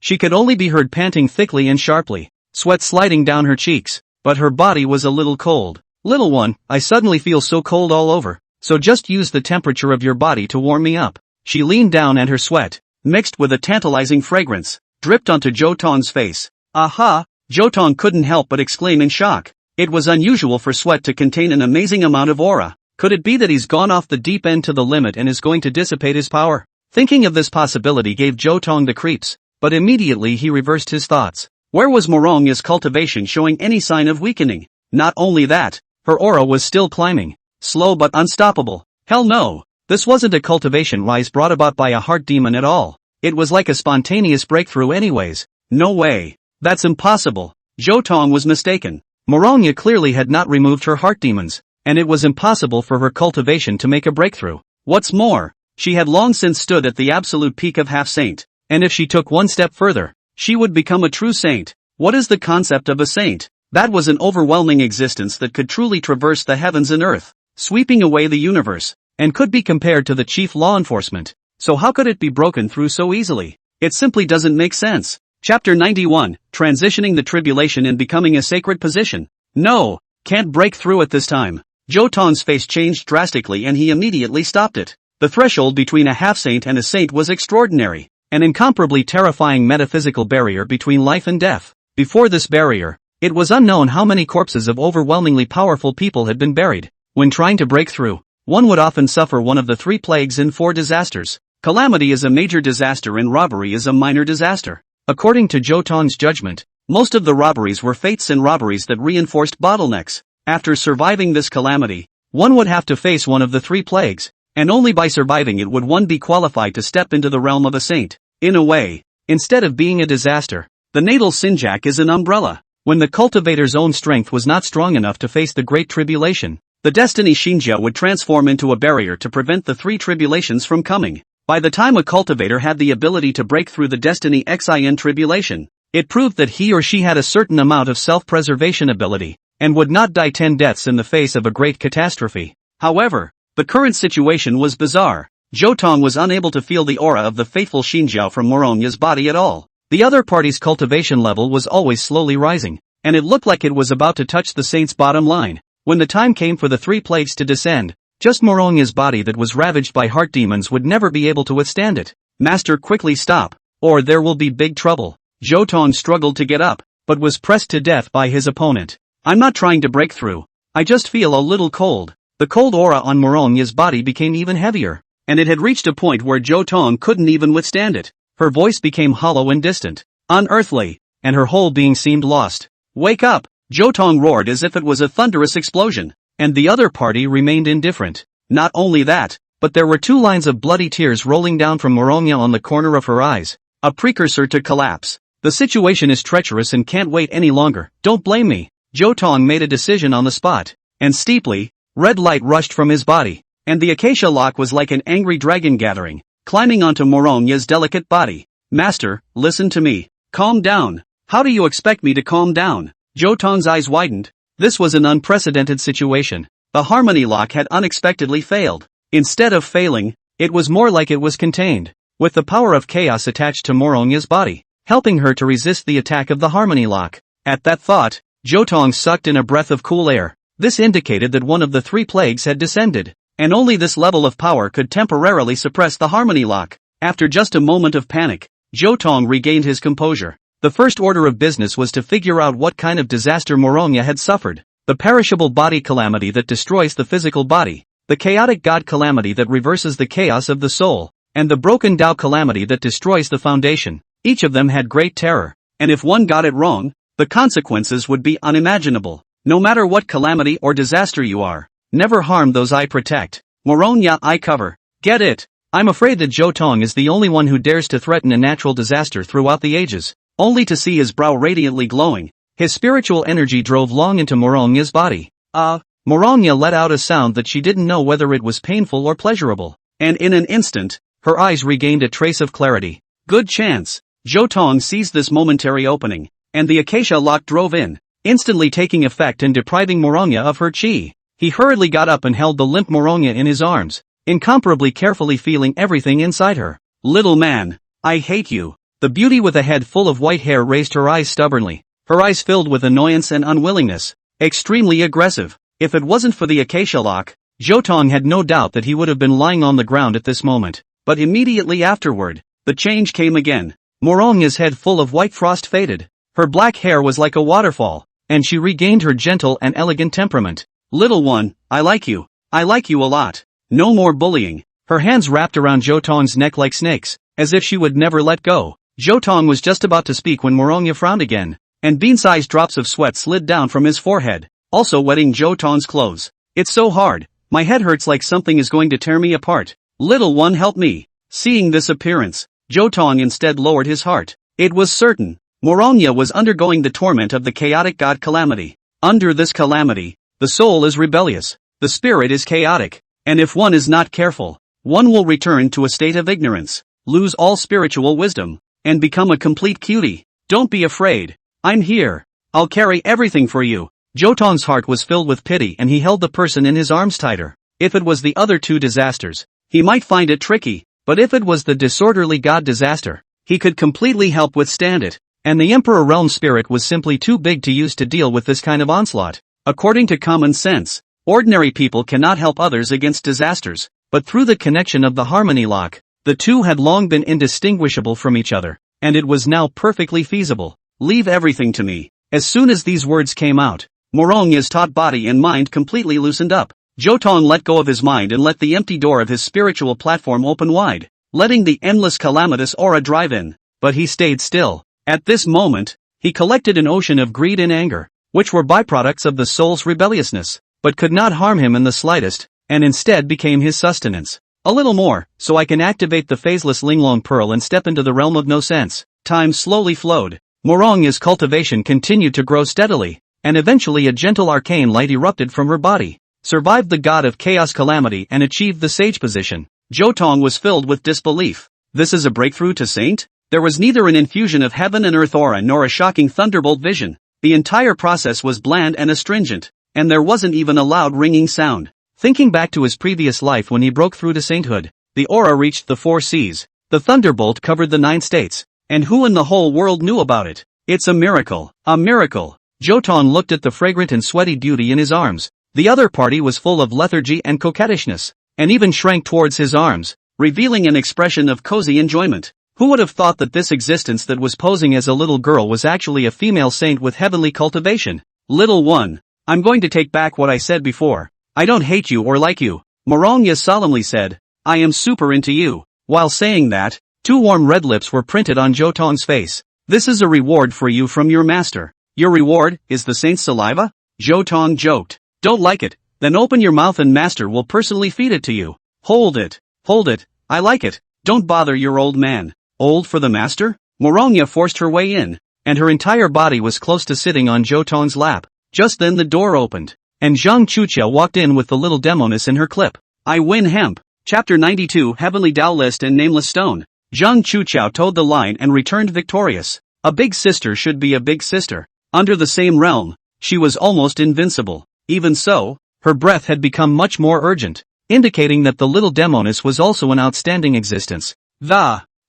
She could only be heard panting thickly and sharply, sweat sliding down her cheeks. but her body was a little cold. Little one, I suddenly feel so cold all over, so just use the temperature of your body to warm me up. She leaned down and her sweat, mixed with a tantalizing fragrance, dripped onto Zhou Tong's face. Aha! Zhou Tong couldn't help but exclaim in shock. It was unusual for sweat to contain an amazing amount of aura. Could it be that he's gone off the deep end to the limit and is going to dissipate his power? Thinking of this possibility gave Zhou Tong the creeps, but immediately he reversed his thoughts. Where was Moronya's cultivation showing any sign of weakening? Not only that, her aura was still climbing, slow but unstoppable. Hell no, this wasn't a cultivation rise brought about by a heart demon at all. It was like a spontaneous breakthrough anyways. No way. That's impossible. Zhou Tong was mistaken. Moronya clearly had not removed her heart demons, and it was impossible for her cultivation to make a breakthrough. What's more, she had long since stood at the absolute peak of half-saint, and if she took one step further, she would become a true saint. What is the concept of a saint? That was an overwhelming existence that could truly traverse the heavens and earth, sweeping away the universe, and could be compared to the chief law enforcement. So how could it be broken through so easily? It simply doesn't make sense. Chapter 91, Transitioning the Tribulation and Becoming a Sacred Position. No, can't break through at this time. Zhou Tong's face changed drastically and he immediately stopped it. The threshold between a half-saint and a saint was extraordinary, an incomparably terrifying metaphysical barrier between life and death. Before this barrier, it was unknown how many corpses of overwhelmingly powerful people had been buried. When trying to break through, one would often suffer one of the 3 plagues and 4 disasters. Calamity is a major disaster and robbery is a minor disaster. According to Zhou Tong's judgment, most of the robberies were fates and robberies that reinforced bottlenecks. After surviving this calamity, one would have to face one of the 3 plagues, and only by surviving it would one be qualified to step into the realm of a saint. In a way, instead of being a disaster, the natal sinjak is an umbrella. When the cultivator's own strength was not strong enough to face the Great Tribulation, the destiny Shinja would transform into a barrier to prevent the 3 tribulations from coming. By the time a cultivator had the ability to break through the destiny Exile tribulation, it proved that he or she had a certain amount of self-preservation ability, and would not die 10 deaths in the face of a great catastrophe. However, the current situation was bizarre. Zhou Tong was unable to feel the aura of the faithful Xinjiao from Moronya's body at all. The other party's cultivation level was always slowly rising, and it looked like it was about to touch the saint's bottom line. When the time came for the 3 plagues to descend, just Moronya's body that was ravaged by heart demons would never be able to withstand it. Master, quickly stop, or there will be big trouble. Zhou Tong struggled to get up, but was pressed to death by his opponent. I'm not trying to break through. I just feel a little cold. The cold aura on Moronya's body became even heavier, and it had reached a point where Zhou Tong couldn't even withstand it. Her voice became hollow and distant, unearthly, and her whole being seemed lost. Wake up! Zhou Tong roared as if it was a thunderous explosion, and the other party remained indifferent. Not only that, but there were 2 lines of bloody tears rolling down from Moronya on the corner of her eyes, a precursor to collapse. The situation is treacherous and can't wait any longer. Don't blame me. Zhou Tong made a decision on the spot, and steeply, red light rushed from his body, and the acacia lock was like an angry dragon gathering, climbing onto Moronya's delicate body. Master, listen to me. Calm down. How do you expect me to calm down? Zhou Tong's eyes widened. This was an unprecedented situation. The harmony lock had unexpectedly failed. Instead of failing, it was more like it was contained, with the power of chaos attached to Moronya's body, helping her to resist the attack of the harmony lock. At that thought, Zhou Tong sucked in a breath of cool air. This indicated that one of the 3 plagues had descended, and only this level of power could temporarily suppress the harmony lock. After just a moment of panic, Zhou Tong regained his composure. The first order of business was to figure out what kind of disaster Moronya had suffered. The perishable body calamity that destroys the physical body, the chaotic god calamity that reverses the chaos of the soul, and the broken Tao calamity that destroys the foundation. Each of them had great terror, and if one got it wrong, the consequences would be unimaginable. No matter what calamity or disaster you are, never harm those I protect. Moronya I cover. Get it? I'm afraid that Zhou Tong is the only one who dares to threaten a natural disaster throughout the ages. Only to see his brow radiantly glowing, his spiritual energy drove long into Moronya's body. Moronya let out a sound that she didn't know whether it was painful or pleasurable, and in an instant, her eyes regained a trace of clarity. Good chance. Zhou Tong seized this momentary opening, and the acacia lock drove in, instantly taking effect and depriving Moronya of her chi. He hurriedly got up and held the limp Moronya in his arms, incomparably carefully feeling everything inside her. Little man, I hate you. The beauty with a head full of white hair raised her eyes stubbornly. her eyes filled with annoyance and unwillingness. Extremely aggressive. If it wasn't for the acacia lock, Zhou Tong had no doubt that he would have been lying on the ground at this moment. But immediately afterward, the change came again. Moronya's head full of white frost faded. Her black hair was like a waterfall, and she regained her gentle and elegant temperament. Little one, I like you. I like you a lot. No more bullying. Her hands wrapped around Zhou Tong's neck like snakes, as if she would never let go. Zhou Tong was just about to speak when Moronya frowned again, and bean-sized drops of sweat slid down from his forehead, also wetting Zhou Tong's clothes. It's so hard. My head hurts like something is going to tear me apart. Little one, help me. Seeing this appearance, Zhou Tong instead lowered his heart. It was certain. Moronya was undergoing the torment of the chaotic god calamity. Under this calamity, the soul is rebellious, the spirit is chaotic, and if one is not careful, one will return to a state of ignorance, lose all spiritual wisdom, and become a complete cutie. Don't be afraid. I'm here. I'll carry everything for you. Zhou Tong's heart was filled with pity and he held the person in his arms tighter. If it was the other two disasters, he might find it tricky, but if it was the disorderly god disaster, he could completely help withstand it. And the Emperor Realm spirit was simply too big to use to deal with this kind of onslaught. According to common sense, ordinary people cannot help others against disasters, but through the connection of the harmony lock, the two had long been indistinguishable from each other, and it was now perfectly feasible. Leave everything to me. As soon as these words came out, Moronya's taut body and mind completely loosened up. Zhou Tong let go of his mind and let the empty door of his spiritual platform open wide, letting the endless calamitous aura drive in. But he stayed still. At this moment, he collected an ocean of greed and anger, which were byproducts of the soul's rebelliousness, but could not harm him in the slightest, and instead became his sustenance. A little more, so I can activate the phaseless Linglong Pearl and step into the realm of no sense. Time slowly flowed. Moronya's cultivation continued to grow steadily, and eventually a gentle arcane light erupted from her body, survived the god of chaos calamity and achieved the sage position. Zhou Tong was filled with disbelief. This is a breakthrough to saint? There was neither an infusion of heaven and earth aura nor a shocking thunderbolt vision. The entire process was bland and astringent, and there wasn't even a loud ringing sound. Thinking back to his previous life when he broke through to sainthood, the aura reached the 4 seas, the thunderbolt covered the 9 states, and who in the whole world knew about it? It's a miracle, a miracle. Zhou Tong looked at the fragrant and sweaty beauty in his arms. The other party was full of lethargy and coquettishness, and even shrank towards his arms, revealing an expression of cozy enjoyment. Who would have thought that this existence that was posing as a little girl was actually a female saint with heavenly cultivation? Little one, I'm going to take back what I said before. I don't hate you or like you, Moronya solemnly said. I am super into you. While saying that, 2 warm red lips were printed on Zhou Tong's face. This is a reward for you from your master. Your reward is the saint's saliva? Zhou Tong joked. Don't like it? Then open your mouth and master will personally feed it to you. Hold it. Hold it. I like it. Don't bother your old man. Old for the master? Moronya forced her way in, and her entire body was close to sitting on Zhou Tong's lap. Just then the door opened, and Zhang Chuchia walked in with the little demoness in her clip. I win hemp. Chapter 92 Heavenly Tao List and Nameless Stone. Zhang Chuchia towed the line and returned victorious. A big sister should be a big sister. Under the same realm, she was almost invincible. Even so, her breath had become much more urgent, indicating that the little demoness was also an outstanding existence.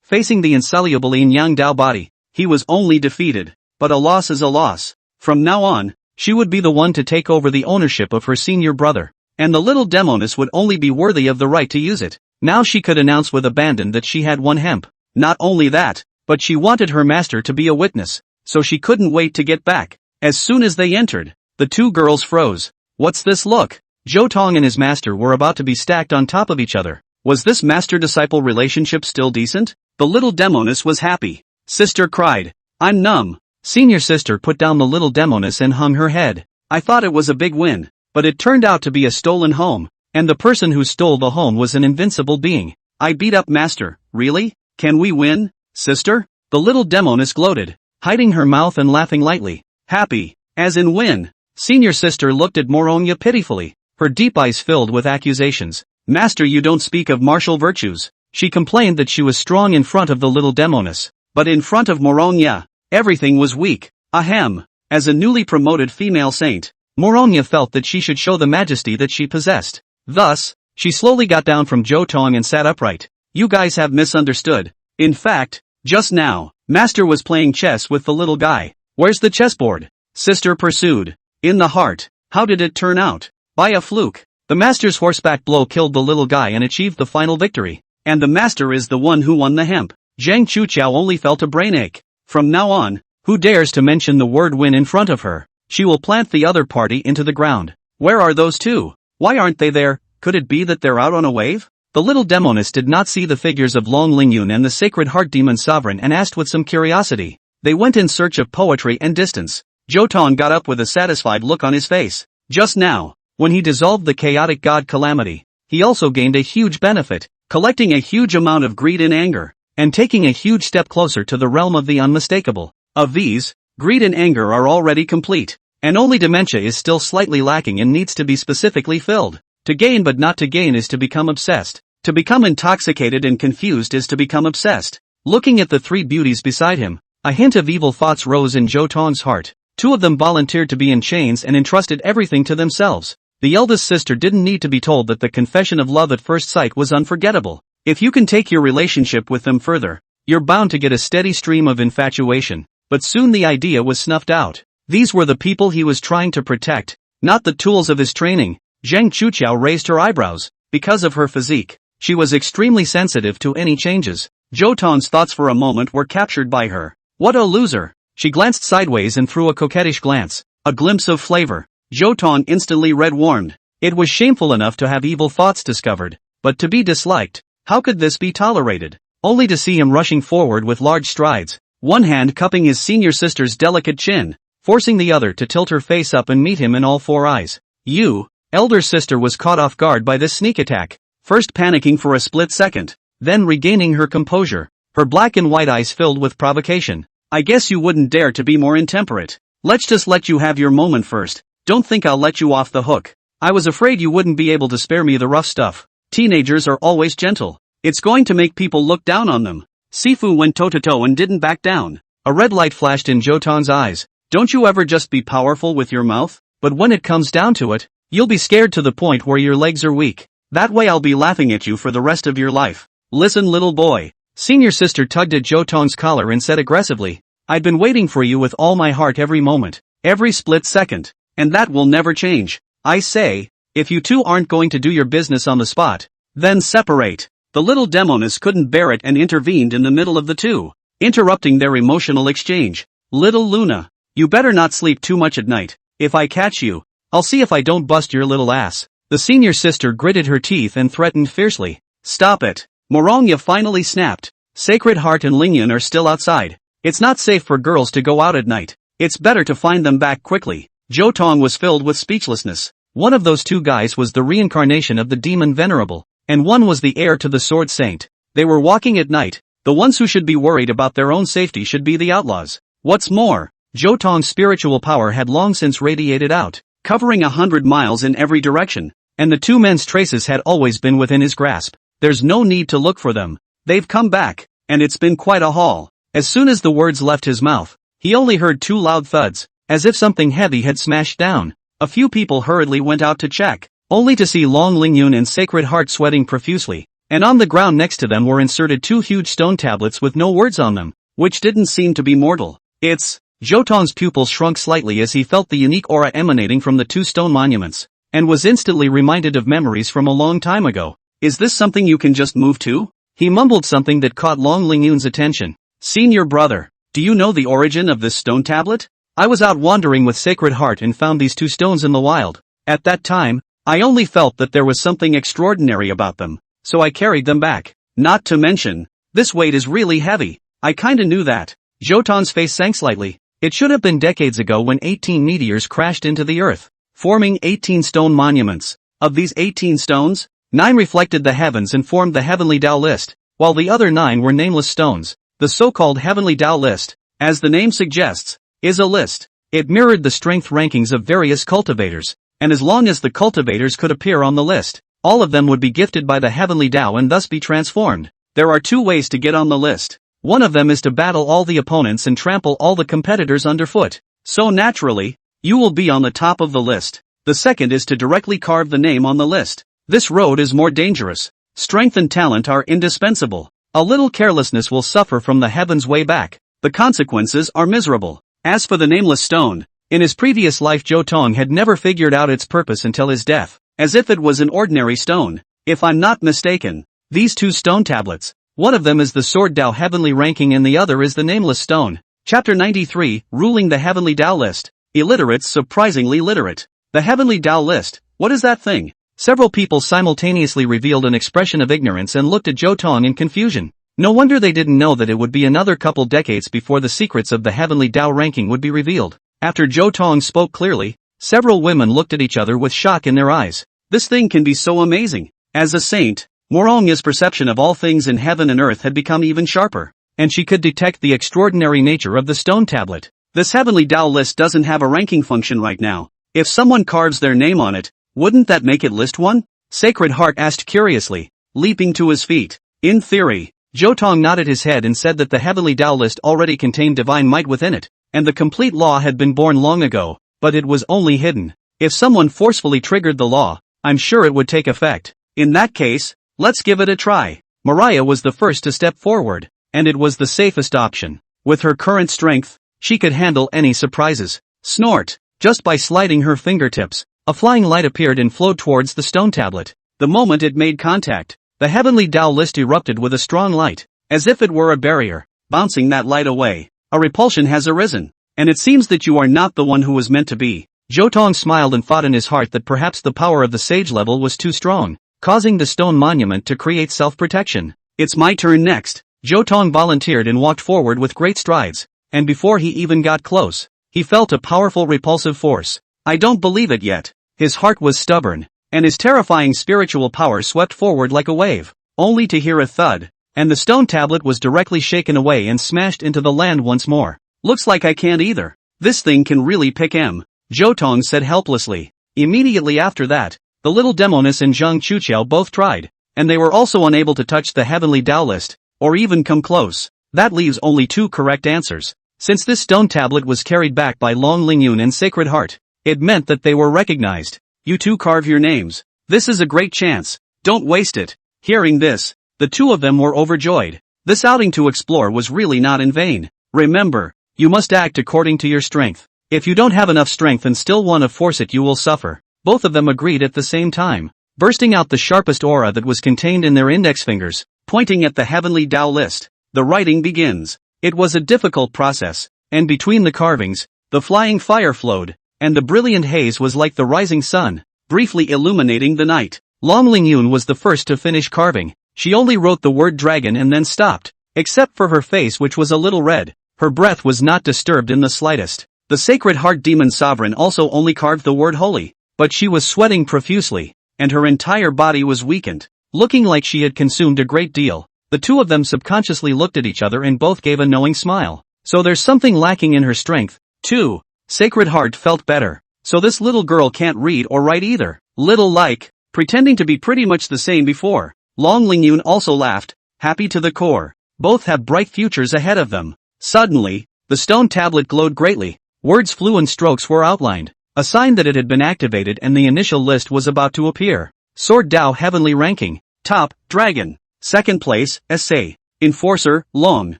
Facing the insoluble yin-yang Dao body, he was only defeated. But a loss is a loss. From now on, she would be the one to take over the ownership of her senior brother, and the little demoness would only be worthy of the right to use it. Now she could announce with abandon that she had won hemp. Not only that, but she wanted her master to be a witness, so she couldn't wait to get back. As soon as they entered, the 2 girls froze. What's this look? Zhou Tong and his master were about to be stacked on top of each other. Was this master-disciple relationship still decent? The little demoness was happy. Sister cried. I'm numb. Senior sister put down the little demoness and hung her head. I thought it was a big win, but it turned out to be a stolen home, and the person who stole the home was an invincible being. I beat up master. Really? Can we win, sister? The little demoness gloated, hiding her mouth and laughing lightly. Happy, as in win. Senior sister looked at Moronya pitifully, her deep eyes filled with accusations. Master, you don't speak of martial virtues. She complained that she was strong in front of the little demoness, but in front of Moronya, everything was weak. Ahem. As a newly promoted female saint, Moronya felt that she should show the majesty that she possessed. Thus, she slowly got down from Zhou Tong and sat upright. You guys have misunderstood. In fact, just now, Master was playing chess with the little guy. Where's the chessboard? Sister pursued. In the heart. How did it turn out? By a fluke. The master's horseback blow killed the little guy and achieved the final victory. And the master is the one who won the hemp. Zhang Chuqiao only felt a brainache. From now on, who dares to mention the word win in front of her? She will plant the other party into the ground. Where are those two? Why aren't they there? Could it be that they're out on a wave? The little demoness did not see the figures of Long Lingyun and the Sacred Heart Demon Sovereign and asked with some curiosity. They went in search of poetry and distance. Zhou Tong got up with a satisfied look on his face. Just now, when he dissolved the chaotic god Calamity, he also gained a huge benefit, collecting a huge amount of greed and anger, and taking a huge step closer to the realm of the unmistakable. Of these, greed and anger are already complete, and only dementia is still slightly lacking and needs to be specifically filled. To gain but not to gain is to become obsessed. To become intoxicated and confused is to become obsessed. Looking at the three beauties beside him, a hint of evil thoughts rose in Zhou Tong's heart. Two of them volunteered to be in chains and entrusted everything to themselves. The eldest sister didn't need to be told that the confession of love at first sight was unforgettable. If you can take your relationship with them further, you're bound to get a steady stream of infatuation. But soon the idea was snuffed out. These were the people he was trying to protect, not the tools of his training. Zhang Chuqiao raised her eyebrows. Because of her physique, she was extremely sensitive to any changes. Zhou Tong's thoughts for a moment were captured by her. What a loser! She glanced sideways and threw a coquettish glance, a glimpse of flavor. Zhou Tong instantly red-warmed. It was shameful enough to have evil thoughts discovered, but to be disliked, how could this be tolerated? Only to see him rushing forward with large strides, one hand cupping his senior sister's delicate chin, forcing the other to tilt her face up and meet him in all four eyes. You, elder sister was caught off guard by this sneak attack, first panicking for a split second, then regaining her composure, her black and white eyes filled with provocation. I guess you wouldn't dare to be more intemperate. Let's just let you have your moment first. Don't think I'll let you off the hook. I was afraid you wouldn't be able to spare me the rough stuff. Teenagers are always gentle. It's going to make people look down on them. Sifu went toe-to-toe and didn't back down. A red light flashed in Zhou Tong's eyes. Don't you ever just be powerful with your mouth? But when it comes down to it, you'll be scared to the point where your legs are weak. That way I'll be laughing at you for the rest of your life. Listen, little boy. Senior sister tugged at Zhou Tong's collar and said aggressively, I've been waiting for you with all my heart every moment, every split second, and that will never change. I say, if you two aren't going to do your business on the spot, then separate. The little demoness couldn't bear it and intervened in the middle of the two, interrupting their emotional exchange. Little Luna, you better not sleep too much at night. If I catch you, I'll see if I don't bust your little ass. The senior sister gritted her teeth and threatened fiercely. Stop it. Morongya finally snapped. Sacred Heart and Lingyun are still outside. It's not safe for girls to go out at night. It's better to find them back quickly. Zhou Tong was filled with speechlessness. One of those two guys was the reincarnation of the demon Venerable, and one was the heir to the Sword Saint. They were walking at night. The ones who should be worried about their own safety should be the outlaws. What's more, Zhou Tong's spiritual power had long since radiated out, covering 100 miles in every direction, and the two men's traces had always been within his grasp. There's no need to look for them. They've come back, and it's been quite a haul. As soon as the words left his mouth, he only heard two loud thuds, as if something heavy had smashed down. A few people hurriedly went out to check, only to see Long Lingyun and Sacred Heart sweating profusely, and on the ground next to them were inserted two huge stone tablets with no words on them, which didn't seem to be mortal. Zhou Tong's pupils shrunk slightly as he felt the unique aura emanating from the two stone monuments, and was instantly reminded of memories from a long time ago. Is this something you can just move to? He mumbled something that caught Long Lingyun's attention. Senior brother, do you know the origin of this stone tablet? I was out wandering with Sacred Heart and found these two stones in the wild. At that time, I only felt that there was something extraordinary about them, so I carried them back. Not to mention, this weight is really heavy. I kinda knew that. Zhou Tong's face sank slightly. It should have been decades ago when 18 meteors crashed into the earth, forming 18 stone monuments. Of these 18 stones, 9 reflected the heavens and formed the Heavenly Tao list, while the other 9 were nameless stones. The so-called Heavenly Tao list, as the name suggests, is a list. It mirrored the strength rankings of various cultivators, and as long as the cultivators could appear on the list, all of them would be gifted by the Heavenly Tao and thus be transformed. There are 2 ways to get on the list. One of them is to battle all the opponents and trample all the competitors underfoot. So naturally, you will be on the top of the list. The second is to directly carve the name on the list. This road is more dangerous. Strength and talent are indispensable. A little carelessness will suffer from the heavens way back. The consequences are miserable. As for the nameless stone, in his previous life Zhou Tong had never figured out its purpose until his death, as if it was an ordinary stone. If I'm not mistaken, these two stone tablets, one of them is the Sword Dao Heavenly Ranking and the other is the Nameless Stone. Chapter 93, Ruling the Heavenly Dao List. Illiterates surprisingly literate. The Heavenly Dao List, what is that thing? Several people simultaneously revealed an expression of ignorance and looked at Zhou Tong in confusion. No wonder they didn't know that it would be another couple decades before the secrets of the Heavenly Dao ranking would be revealed. After Zhou Tong spoke clearly, several women looked at each other with shock in their eyes. This thing can be so amazing. As a saint, Morongya's perception of all things in heaven and earth had become even sharper, and she could detect the extraordinary nature of the stone tablet. This Heavenly Dao list doesn't have a ranking function right now. If someone carves their name on it, wouldn't that make it list 1? Sacred Heart asked curiously, leaping to his feet. In theory, Zhou Tong nodded his head and said that the Heavenly Dao list already contained divine might within it, and the complete law had been born long ago, but it was only hidden. If someone forcefully triggered the law, I'm sure it would take effect. In that case, let's give it a try. Mariah was the first to step forward, and it was the safest option. With her current strength, she could handle any surprises. Snort! Just by sliding her fingertips, a flying light appeared and flowed towards the stone tablet. The moment it made contact, the Heavenly Dao list erupted with a strong light, as if it were a barrier, bouncing that light away. A repulsion has arisen, and it seems that you are not the one who was meant to be. Zhou Tong smiled and thought in his heart that perhaps the power of the sage level was too strong, causing the stone monument to create self-protection. It's my turn next. Zhou Tong volunteered and walked forward with great strides, and before he even got close, he felt a powerful repulsive force. I don't believe it yet. His heart was stubborn, and his terrifying spiritual power swept forward like a wave, only to hear a thud, and the stone tablet was directly shaken away and smashed into the land once more. Looks like I can't either. This thing can really pick M. Zhou Tong said helplessly. Immediately after that, the little demoness and Zhang Chuqiao both tried, and they were also unable to touch the Heavenly Dao list, or even come close. That leaves only 2 correct answers. Since this stone tablet was carried back by Long Lingyun and Sacred Heart, it meant that they were recognized. You two carve your names. This is a great chance. Don't waste it. Hearing this, the two of them were overjoyed. This outing to explore was really not in vain. Remember, you must act according to your strength. If you don't have enough strength and still want to force it, you will suffer. Both of them agreed at the same time, bursting out the sharpest aura that was contained in their index fingers, pointing at the Heavenly Dao list. The writing begins. It was a difficult process, and between the carvings, the flying fire flowed, and the brilliant haze was like the rising sun, briefly illuminating the night. Long Lingyun was the first to finish carving. She only wrote the word dragon and then stopped, except for her face, which was a little red. Her breath was not disturbed in the slightest. The Sacred Heart Demon Sovereign also only carved the word holy, but she was sweating profusely, and her entire body was weakened, looking like she had consumed a great deal. The two of them subconsciously looked at each other and both gave a knowing smile. So there's something lacking in her strength, too. Sacred Heart felt better. So this little girl can't read or write either. Little like, pretending to be pretty much the same before. Long Lingyun also laughed, happy to the core. Both have bright futures ahead of them. Suddenly, the stone tablet glowed greatly. Words flew and strokes were outlined, a sign that it had been activated and the initial list was about to appear. Sword Dao Heavenly Ranking. Top, Dragon. Second place, Essay. Enforcer, Long.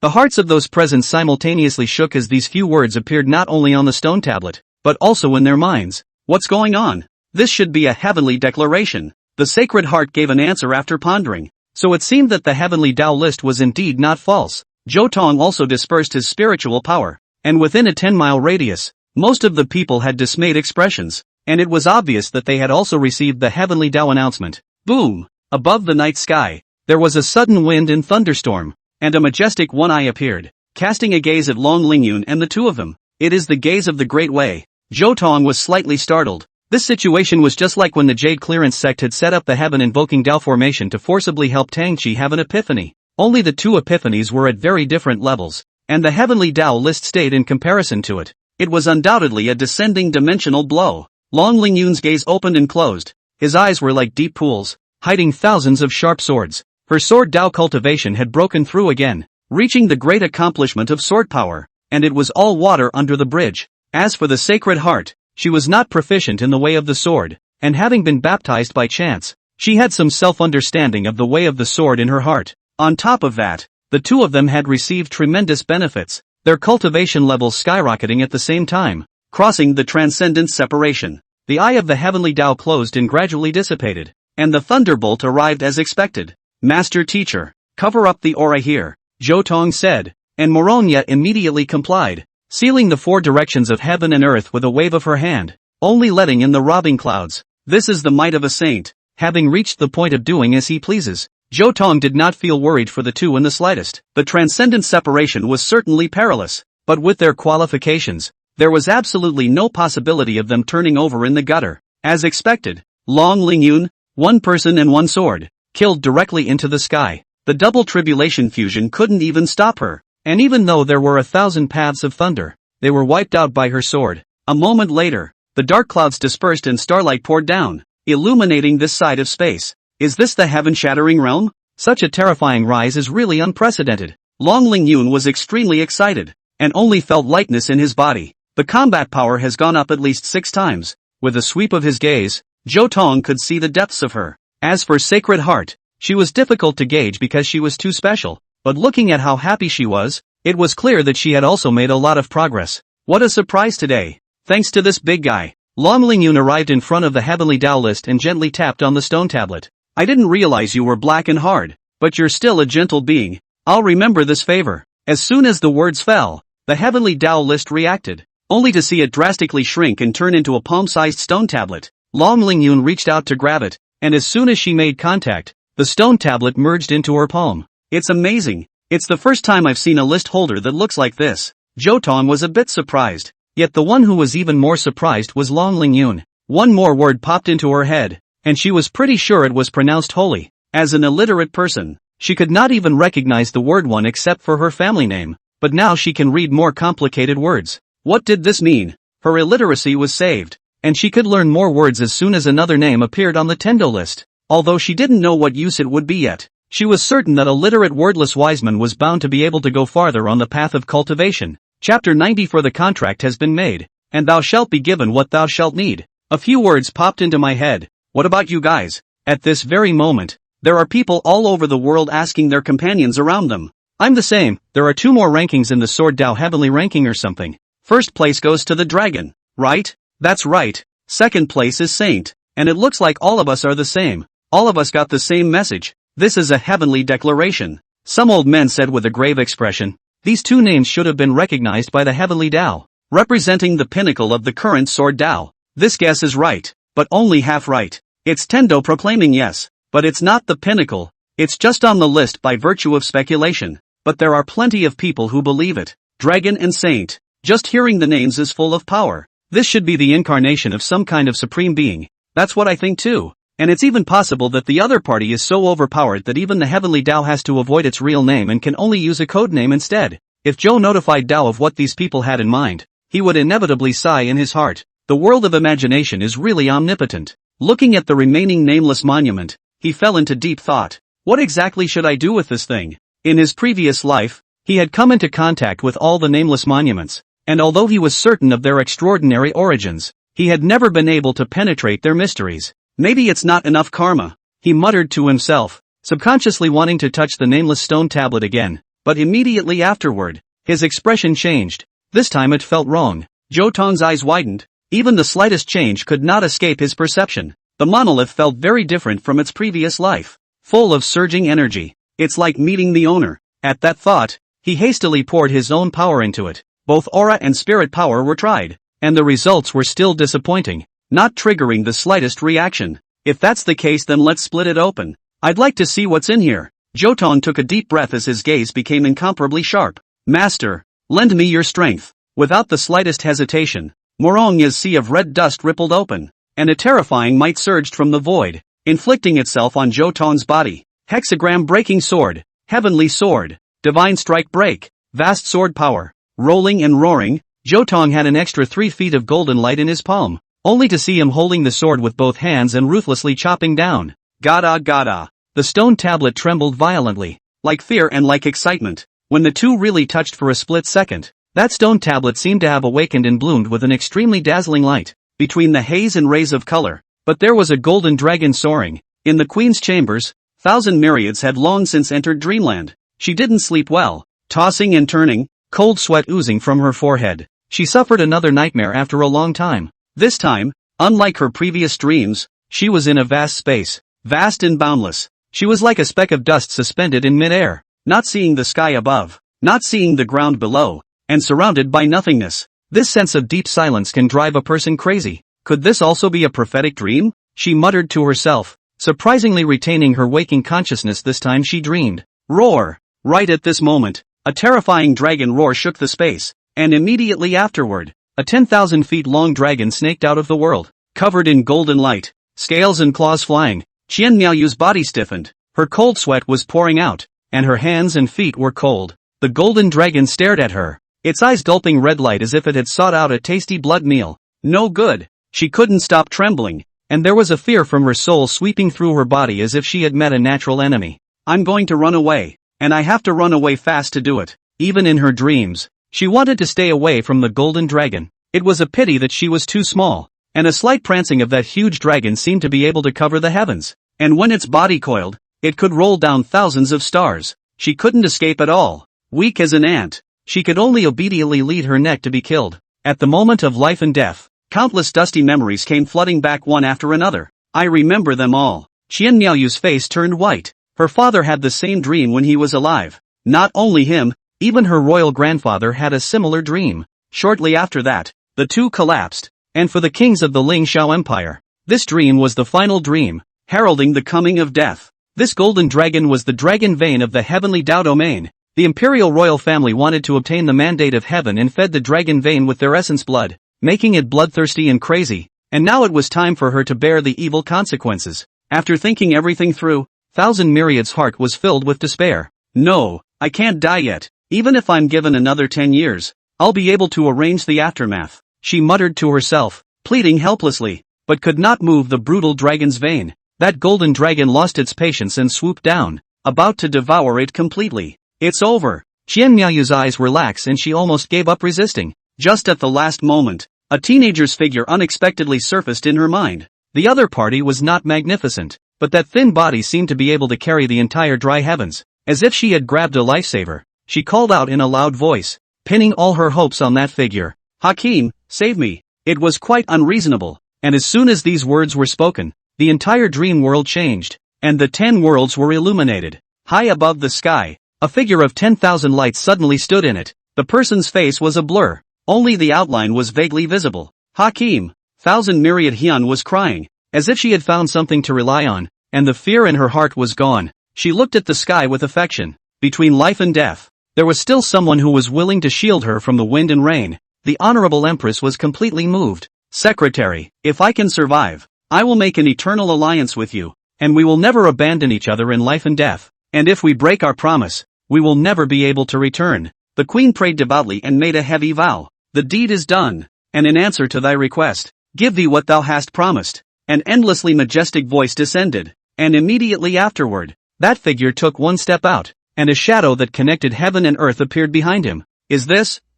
The hearts of those present simultaneously shook as these few words appeared not only on the stone tablet, but also in their minds. What's going on? This should be a heavenly declaration. The Sacred Heart gave an answer after pondering. So it seemed that the Heavenly Dao list was indeed not false. Zhou Tong also dispersed his spiritual power, and within a 10-mile radius, most of the people had dismayed expressions, and it was obvious that they had also received the Heavenly Dao announcement. Boom! Above the night sky, there was a sudden wind and thunderstorm, and a majestic one eye appeared, casting a gaze at Long Lingyun and the two of them. It is the gaze of the Great Way. Zhou Tong was slightly startled. This situation was just like when the Jade Clearance sect had set up the heaven-invoking Dao formation to forcibly help Tangchi have an epiphany. Only the two epiphanies were at very different levels, and the Heavenly Dao list stayed in comparison to it. It was undoubtedly a descending dimensional blow. Long Lingyun's gaze opened and closed. His eyes were like deep pools, hiding thousands of sharp swords. Her sword Dao cultivation had broken through again, reaching the great accomplishment of sword power, and it was all water under the bridge. As for the Sacred Heart, she was not proficient in the way of the sword, and having been baptized by chance, she had some self-understanding of the way of the sword in her heart. On top of that, the two of them had received tremendous benefits. their cultivation levels skyrocketing at the same time, crossing the transcendent separation. The eye of the heavenly Tao closed and gradually dissipated, and the thunderbolt arrived as expected. Master teacher, cover up the aura here, Zhou Tong said, and Morogna immediately complied, sealing the four directions of heaven and earth with a wave of her hand, only letting in the robbing clouds. This is the might of a saint, having reached the point of doing as he pleases. Zhou Tong did not feel worried for the two in the slightest. The transcendent separation was certainly perilous, but with their qualifications, there was absolutely no possibility of them turning over in the gutter. As expected, Long Lingyun, one person and one sword, killed directly into the sky. The double tribulation fusion couldn't even stop her, and even though there were 1,000 paths of thunder, they were wiped out by her sword. A moment later, the dark clouds dispersed and starlight poured down, illuminating this side of space. Is this the heaven-shattering realm? Such a terrifying rise is really unprecedented. Long Lingyun was extremely excited, and only felt lightness in his body. The combat power has gone up at least 6 times. With a sweep of his gaze, Zhou Tong could see the depths of her. As for Sacred Heart, she was difficult to gauge because she was too special, but looking at how happy she was, it was clear that she had also made a lot of progress. What a surprise today! Thanks to this big guy, Long Lingyun arrived in front of the heavenly Tao list and gently tapped on the stone tablet. I didn't realize you were black and hard, but you're still a gentle being. I'll remember this favor. As soon as the words fell, the heavenly Tao list reacted, only to see it drastically shrink and turn into a palm-sized stone tablet. Long Lingyun reached out to grab it, and as soon as she made contact, the stone tablet merged into her palm. It's amazing. It's the first time I've seen a list holder that looks like this. Zhou Tong was a bit surprised, yet the one who was even more surprised was Long Lingyun. One more word popped into her head, and she was pretty sure it was pronounced holy. As an illiterate person, she could not even recognize the word one except for her family name, but now she can read more complicated words. What did this mean? Her illiteracy was saved, and she could learn more words as soon as another name appeared on the Tendo list. Although she didn't know what use it would be yet, she was certain that a literate wordless wiseman was bound to be able to go farther on the path of cultivation. Chapter 90. For the contract has been made, and thou shalt be given what thou shalt need. A few words popped into my head. What about you guys? At this very moment, there are people all over the world asking their companions around them. I'm the same. There are 2 more rankings in the Sword Tao Heavenly ranking or something. First place goes to the dragon, right? That's right. Second place is Saint, and it looks like all of us are the same. All of us got the same message. This is a heavenly declaration. Some old men said with a grave expression. These 2 names should have been recognized by the heavenly Tao, representing the pinnacle of the current Sword Tao. This guess is right, but only half right. It's Tendo proclaiming yes, but it's not the pinnacle. It's just on the list by virtue of speculation. But there are plenty of people who believe it. Dragon and Saint. Just hearing the names is full of power. This should be the incarnation of some kind of supreme being. That's what I think too. And it's even possible that the other party is so overpowered that even the heavenly Tao has to avoid its real name and can only use a code name instead. If Zhou notified Tao of what these people had in mind, he would inevitably sigh in his heart. The world of imagination is really omnipotent. Looking at the remaining nameless monument, he fell into deep thought. What exactly should I do with this thing? In his previous life, he had come into contact with all the nameless monuments, and although he was certain of their extraordinary origins, he had never been able to penetrate their mysteries. Maybe it's not enough karma, he muttered to himself, subconsciously wanting to touch the nameless stone tablet again, but immediately afterward, his expression changed. This time it felt wrong. Zhou Tong's eyes widened. Even the slightest change could not escape his perception. The monolith felt very different from its previous life, full of surging energy. It's like meeting the owner. At that thought, he hastily poured his own power into it. Both aura and spirit power were tried, and the results were still disappointing, not triggering the slightest reaction. If that's the case, then let's split it open. I'd like to see what's in here. Zhou Tong took a deep breath as his gaze became incomparably sharp. Master, lend me your strength. Without the slightest hesitation, Morogna's sea of red dust rippled open, and a terrifying might surged from the void, inflicting itself on Zhou Tong's body. Hexagram breaking sword, heavenly sword, divine strike break, vast sword power. Rolling and roaring, Zhou Tong had an extra 3 feet of golden light in his palm, only to see him holding the sword with both hands and ruthlessly chopping down. Gada gada. The stone tablet trembled violently, like fear and like excitement. When the two really touched for a split second, that stone tablet seemed to have awakened and bloomed with an extremely dazzling light, between the haze and rays of color. But there was a golden dragon soaring. In the queen's chambers, 1,000 myriads had long since entered dreamland. She didn't sleep well, tossing and turning, cold sweat oozing from her forehead. She suffered another nightmare after a long time. This time, unlike her previous dreams, she was in a vast space, vast and boundless. She was like a speck of dust suspended in midair, not seeing the sky above, not seeing the ground below, and surrounded by nothingness. This sense of deep silence can drive a person crazy. Could this also be a prophetic dream? She muttered to herself, surprisingly retaining her waking consciousness. This time she dreamed. Roar! Right at this moment, a terrifying dragon roar shook the space, and immediately afterward, a 10,000 feet long dragon snaked out of the world, covered in golden light, scales and claws flying. Qian Miaoyu's body stiffened, her cold sweat was pouring out, and her hands and feet were cold. The golden dragon stared at her, its eyes gulping red light as if it had sought out a tasty blood meal. No good. She couldn't stop trembling, and there was a fear from her soul sweeping through her body as if she had met a natural enemy. I'm going to run away, and I have to run away fast to do it. Even in her dreams, she wanted to stay away from the golden dragon. It was a pity that she was too small, and a slight prancing of that huge dragon seemed to be able to cover the heavens, and when its body coiled, it could roll down thousands of stars. She couldn't escape at all. Weak as an ant, she could only obediently lead her neck to be killed. At the moment of life and death, countless dusty memories came flooding back one after another. I remember them all. Qian Miaoyu's face turned white. Her father had the same dream when he was alive. Not only him, even her royal grandfather had a similar dream. Shortly after that, the two collapsed, and for the kings of the Ling Shao Empire, this dream was the final dream, heralding the coming of death. This golden dragon was the dragon vein of the heavenly Dao domain. The imperial royal family wanted to obtain the mandate of heaven and fed the dragon vein with their essence blood, making it bloodthirsty and crazy, and now it was time for her to bear the evil consequences. After thinking everything through, Thousand Myriad's heart was filled with despair. No, I can't die yet. Even if I'm given another 10 years, I'll be able to arrange the aftermath. She muttered to herself, pleading helplessly, but could not move the brutal dragon's vein. That golden dragon lost its patience and swooped down, about to devour it completely. It's over. Qian Miaoyu's eyes relaxed and she almost gave up resisting. Just at the last moment, a teenager's figure unexpectedly surfaced in her mind. The other party was not magnificent, but that thin body seemed to be able to carry the entire dry heavens, as if she had grabbed a lifesaver. She called out in a loud voice, pinning all her hopes on that figure. Hakim, save me. It was quite unreasonable, and as soon as these words were spoken, the entire dream world changed, and the 10 worlds were illuminated. High above the sky, a figure of 10,000 lights suddenly stood in it. The person's face was a blur, only the outline was vaguely visible. Hakim, Thousand Myriad Hyun was crying, as if she had found something to rely on, and the fear in her heart was gone. She looked at the sky with affection. Between life and death, there was still someone who was willing to shield her from the wind and rain. The Honorable Empress was completely moved. Secretary, if I can survive, I will make an eternal alliance with you, and we will never abandon each other in life and death. And if we break our promise, we will never be able to return. The queen prayed devoutly and made a heavy vow. The deed is done, and in answer to thy request, give thee what thou hast promised. An endlessly majestic voice descended, and immediately afterward, that figure took one step out, and a shadow that connected heaven and earth appeared behind him.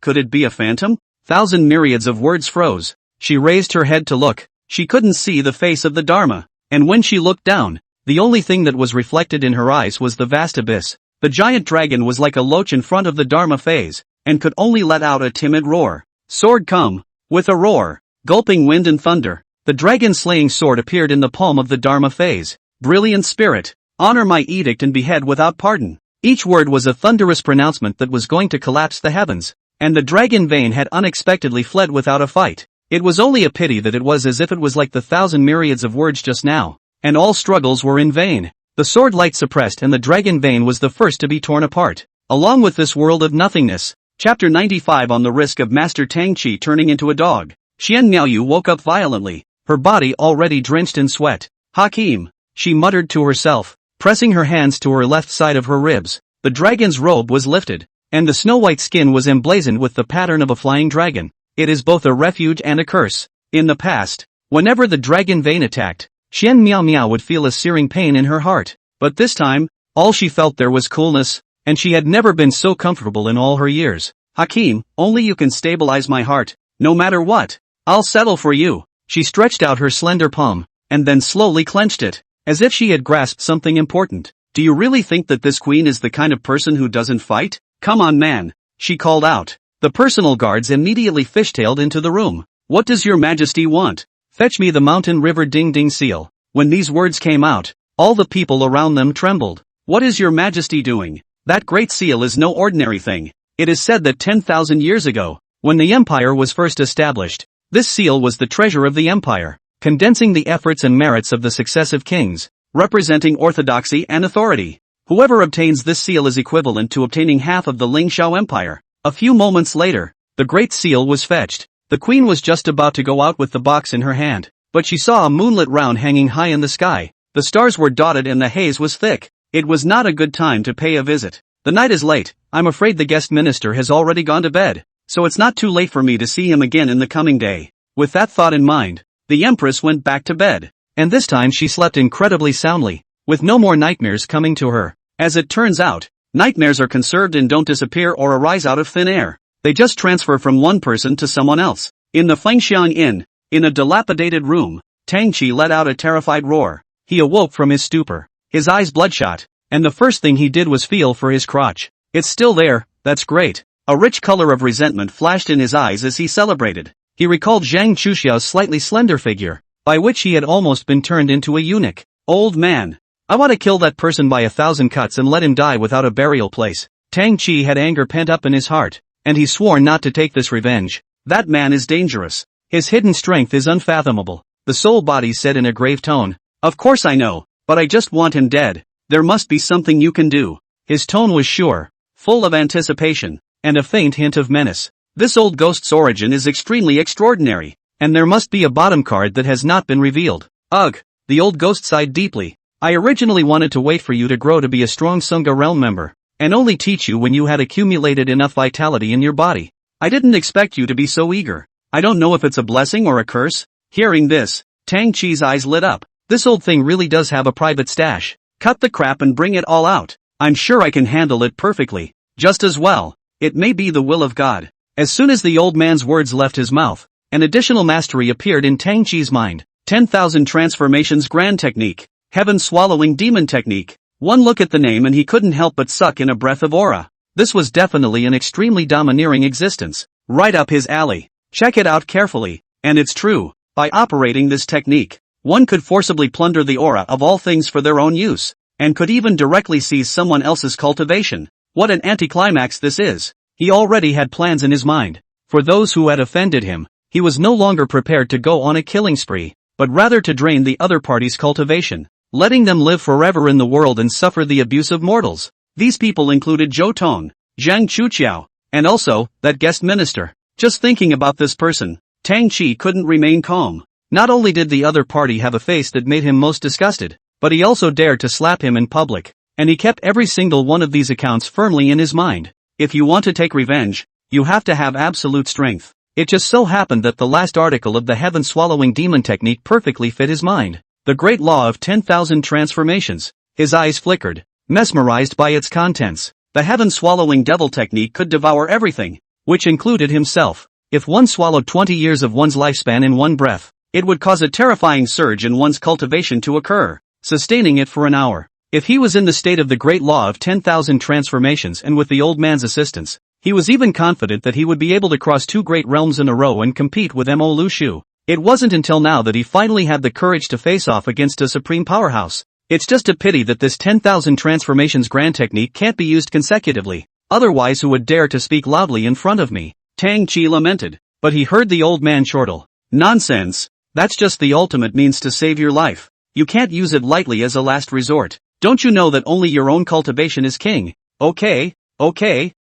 Could it be a phantom? Thousand myriads of words froze. She raised her head to look. She couldn't see the face of the Dharma, and when she looked down, the only thing that was reflected in her eyes was the vast abyss. The giant dragon was like a loach in front of the Dharma phase, and could only let out a timid roar. Sword come! With a roar, gulping wind and thunder, the dragon-slaying sword appeared in the palm of the Dharma phase. Brilliant spirit, honor my edict and behead without pardon. Each word was a thunderous pronouncement that was going to collapse the heavens, and the dragon vein had unexpectedly fled without a fight. It was only a pity that it was as if it was like the thousand myriads of words just now, and all struggles were in vain. The sword light suppressed and the dragon vein was the first to be torn apart, along with this world of nothingness. Chapter 95 on the risk of Master Tang Qi turning into a dog. Qian Miaoyu woke up violently, her body already drenched in sweat. Hakim, she muttered to herself, pressing her hands to her left side of her ribs. The dragon's robe was lifted, and the snow-white skin was emblazoned with the pattern of a flying dragon. It is both a refuge and a curse. In the past, whenever the dragon vein attacked, Qian Miao would feel a searing pain in her heart. But this time, all she felt there was coolness, and she had never been so comfortable in all her years. Hakim, only you can stabilize my heart, no matter what. I'll settle for you. She stretched out her slender palm, and then slowly clenched it, as if she had grasped something important. Do you really think that this queen is the kind of person who doesn't fight? Come on man, she called out. The personal guards immediately fishtailed into the room. What does your majesty want? Fetch me the mountain river ding ding seal. When these words came out, all the people around them trembled. What is your majesty doing? That great seal is no ordinary thing. It is said that 10,000 years ago, when the empire was first established, this seal was the treasure of the empire, condensing the efforts and merits of the successive kings, representing orthodoxy and authority. Whoever obtains this seal is equivalent to obtaining half of the Ling Shao Empire. A few moments later, the great seal was fetched. The queen was just about to go out with the box in her hand, but she saw a moonlit round hanging high in the sky. The stars were dotted and the haze was thick. It was not a good time to pay a visit. The night is late. I'm afraid the guest minister has already gone to bed, so it's not too late for me to see him again in the coming day. With that thought in mind, the empress went back to bed. And this time she slept incredibly soundly, with no more nightmares coming to her. As it turns out, nightmares are conserved and don't disappear or arise out of thin air. They just transfer from one person to someone else. In the Fengxiang Inn, in a dilapidated room, Tang Qi let out a terrified roar. He awoke from his stupor, his eyes bloodshot, and the first thing he did was feel for his crotch. It's still there, that's great. A rich color of resentment flashed in his eyes as he celebrated. He recalled Zhang Chuxiao's slightly slender figure, by which he had almost been turned into a eunuch. Old man. I want to kill that person by 1,000 cuts and let him die without a burial place. Tang Qi had anger pent up in his heart, and he swore not to take this revenge. That man is dangerous. His hidden strength is unfathomable. The soul body said in a grave tone. Of course I know, but I just want him dead. There must be something you can do. His tone was sure, full of anticipation, and a faint hint of menace. This old ghost's origin is extremely extraordinary, and there must be a bottom card that has not been revealed. Ugh, the old ghost sighed deeply. I originally wanted to wait for you to grow to be a strong Sangha realm member, and only teach you when you had accumulated enough vitality in your body. I didn't expect you to be so eager. I don't know if it's a blessing or a curse. Hearing this, Tang Qi's eyes lit up. This old thing really does have a private stash. Cut the crap and bring it all out. I'm sure I can handle it perfectly. Just as well. It may be the will of God. As soon as the old man's words left his mouth, an additional mastery appeared in Tang Qi's mind. 10,000 transformations grand technique. Heaven swallowing demon technique. One look at the name and he couldn't help but suck in a breath of aura. This was definitely an extremely domineering existence. Right up his alley. Check it out carefully, and it's true. By operating this technique, one could forcibly plunder the aura of all things for their own use, and could even directly seize someone else's cultivation. What an anticlimax this is. He already had plans in his mind. For those who had offended him, he was no longer prepared to go on a killing spree, but rather to drain the other party's cultivation, letting them live forever in the world and suffer the abuse of mortals. These people included Zhou Tong, Zhang Chuxiao, and also, that guest minister. Just thinking about this person, Tang Qi couldn't remain calm. Not only did the other party have a face that made him most disgusted, but he also dared to slap him in public, and he kept every single one of these accounts firmly in his mind. If you want to take revenge, you have to have absolute strength. It just so happened that the last article of the heaven-swallowing demon technique perfectly fit his mind. The great law of 10,000 transformations. His eyes flickered, mesmerized by its contents. The heaven-swallowing devil technique could devour everything, which included himself. If one swallowed 20 years of one's lifespan in one breath, it would cause a terrifying surge in one's cultivation to occur, sustaining it for an hour. If he was in the state of the great law of 10,000 transformations and with the old man's assistance, he was even confident that he would be able to cross two great realms in a row and compete with Mo Lu Shu. It wasn't until now that he finally had the courage to face off against a supreme powerhouse. It's just a pity that this 10,000 transformations grand technique can't be used consecutively. Otherwise who would dare to speak loudly in front of me? Tang Qi lamented, but he heard the old man chortle. Nonsense. That's just the ultimate means to save your life. You can't use it lightly as a last resort. Don't you know that only your own cultivation is king? Okay,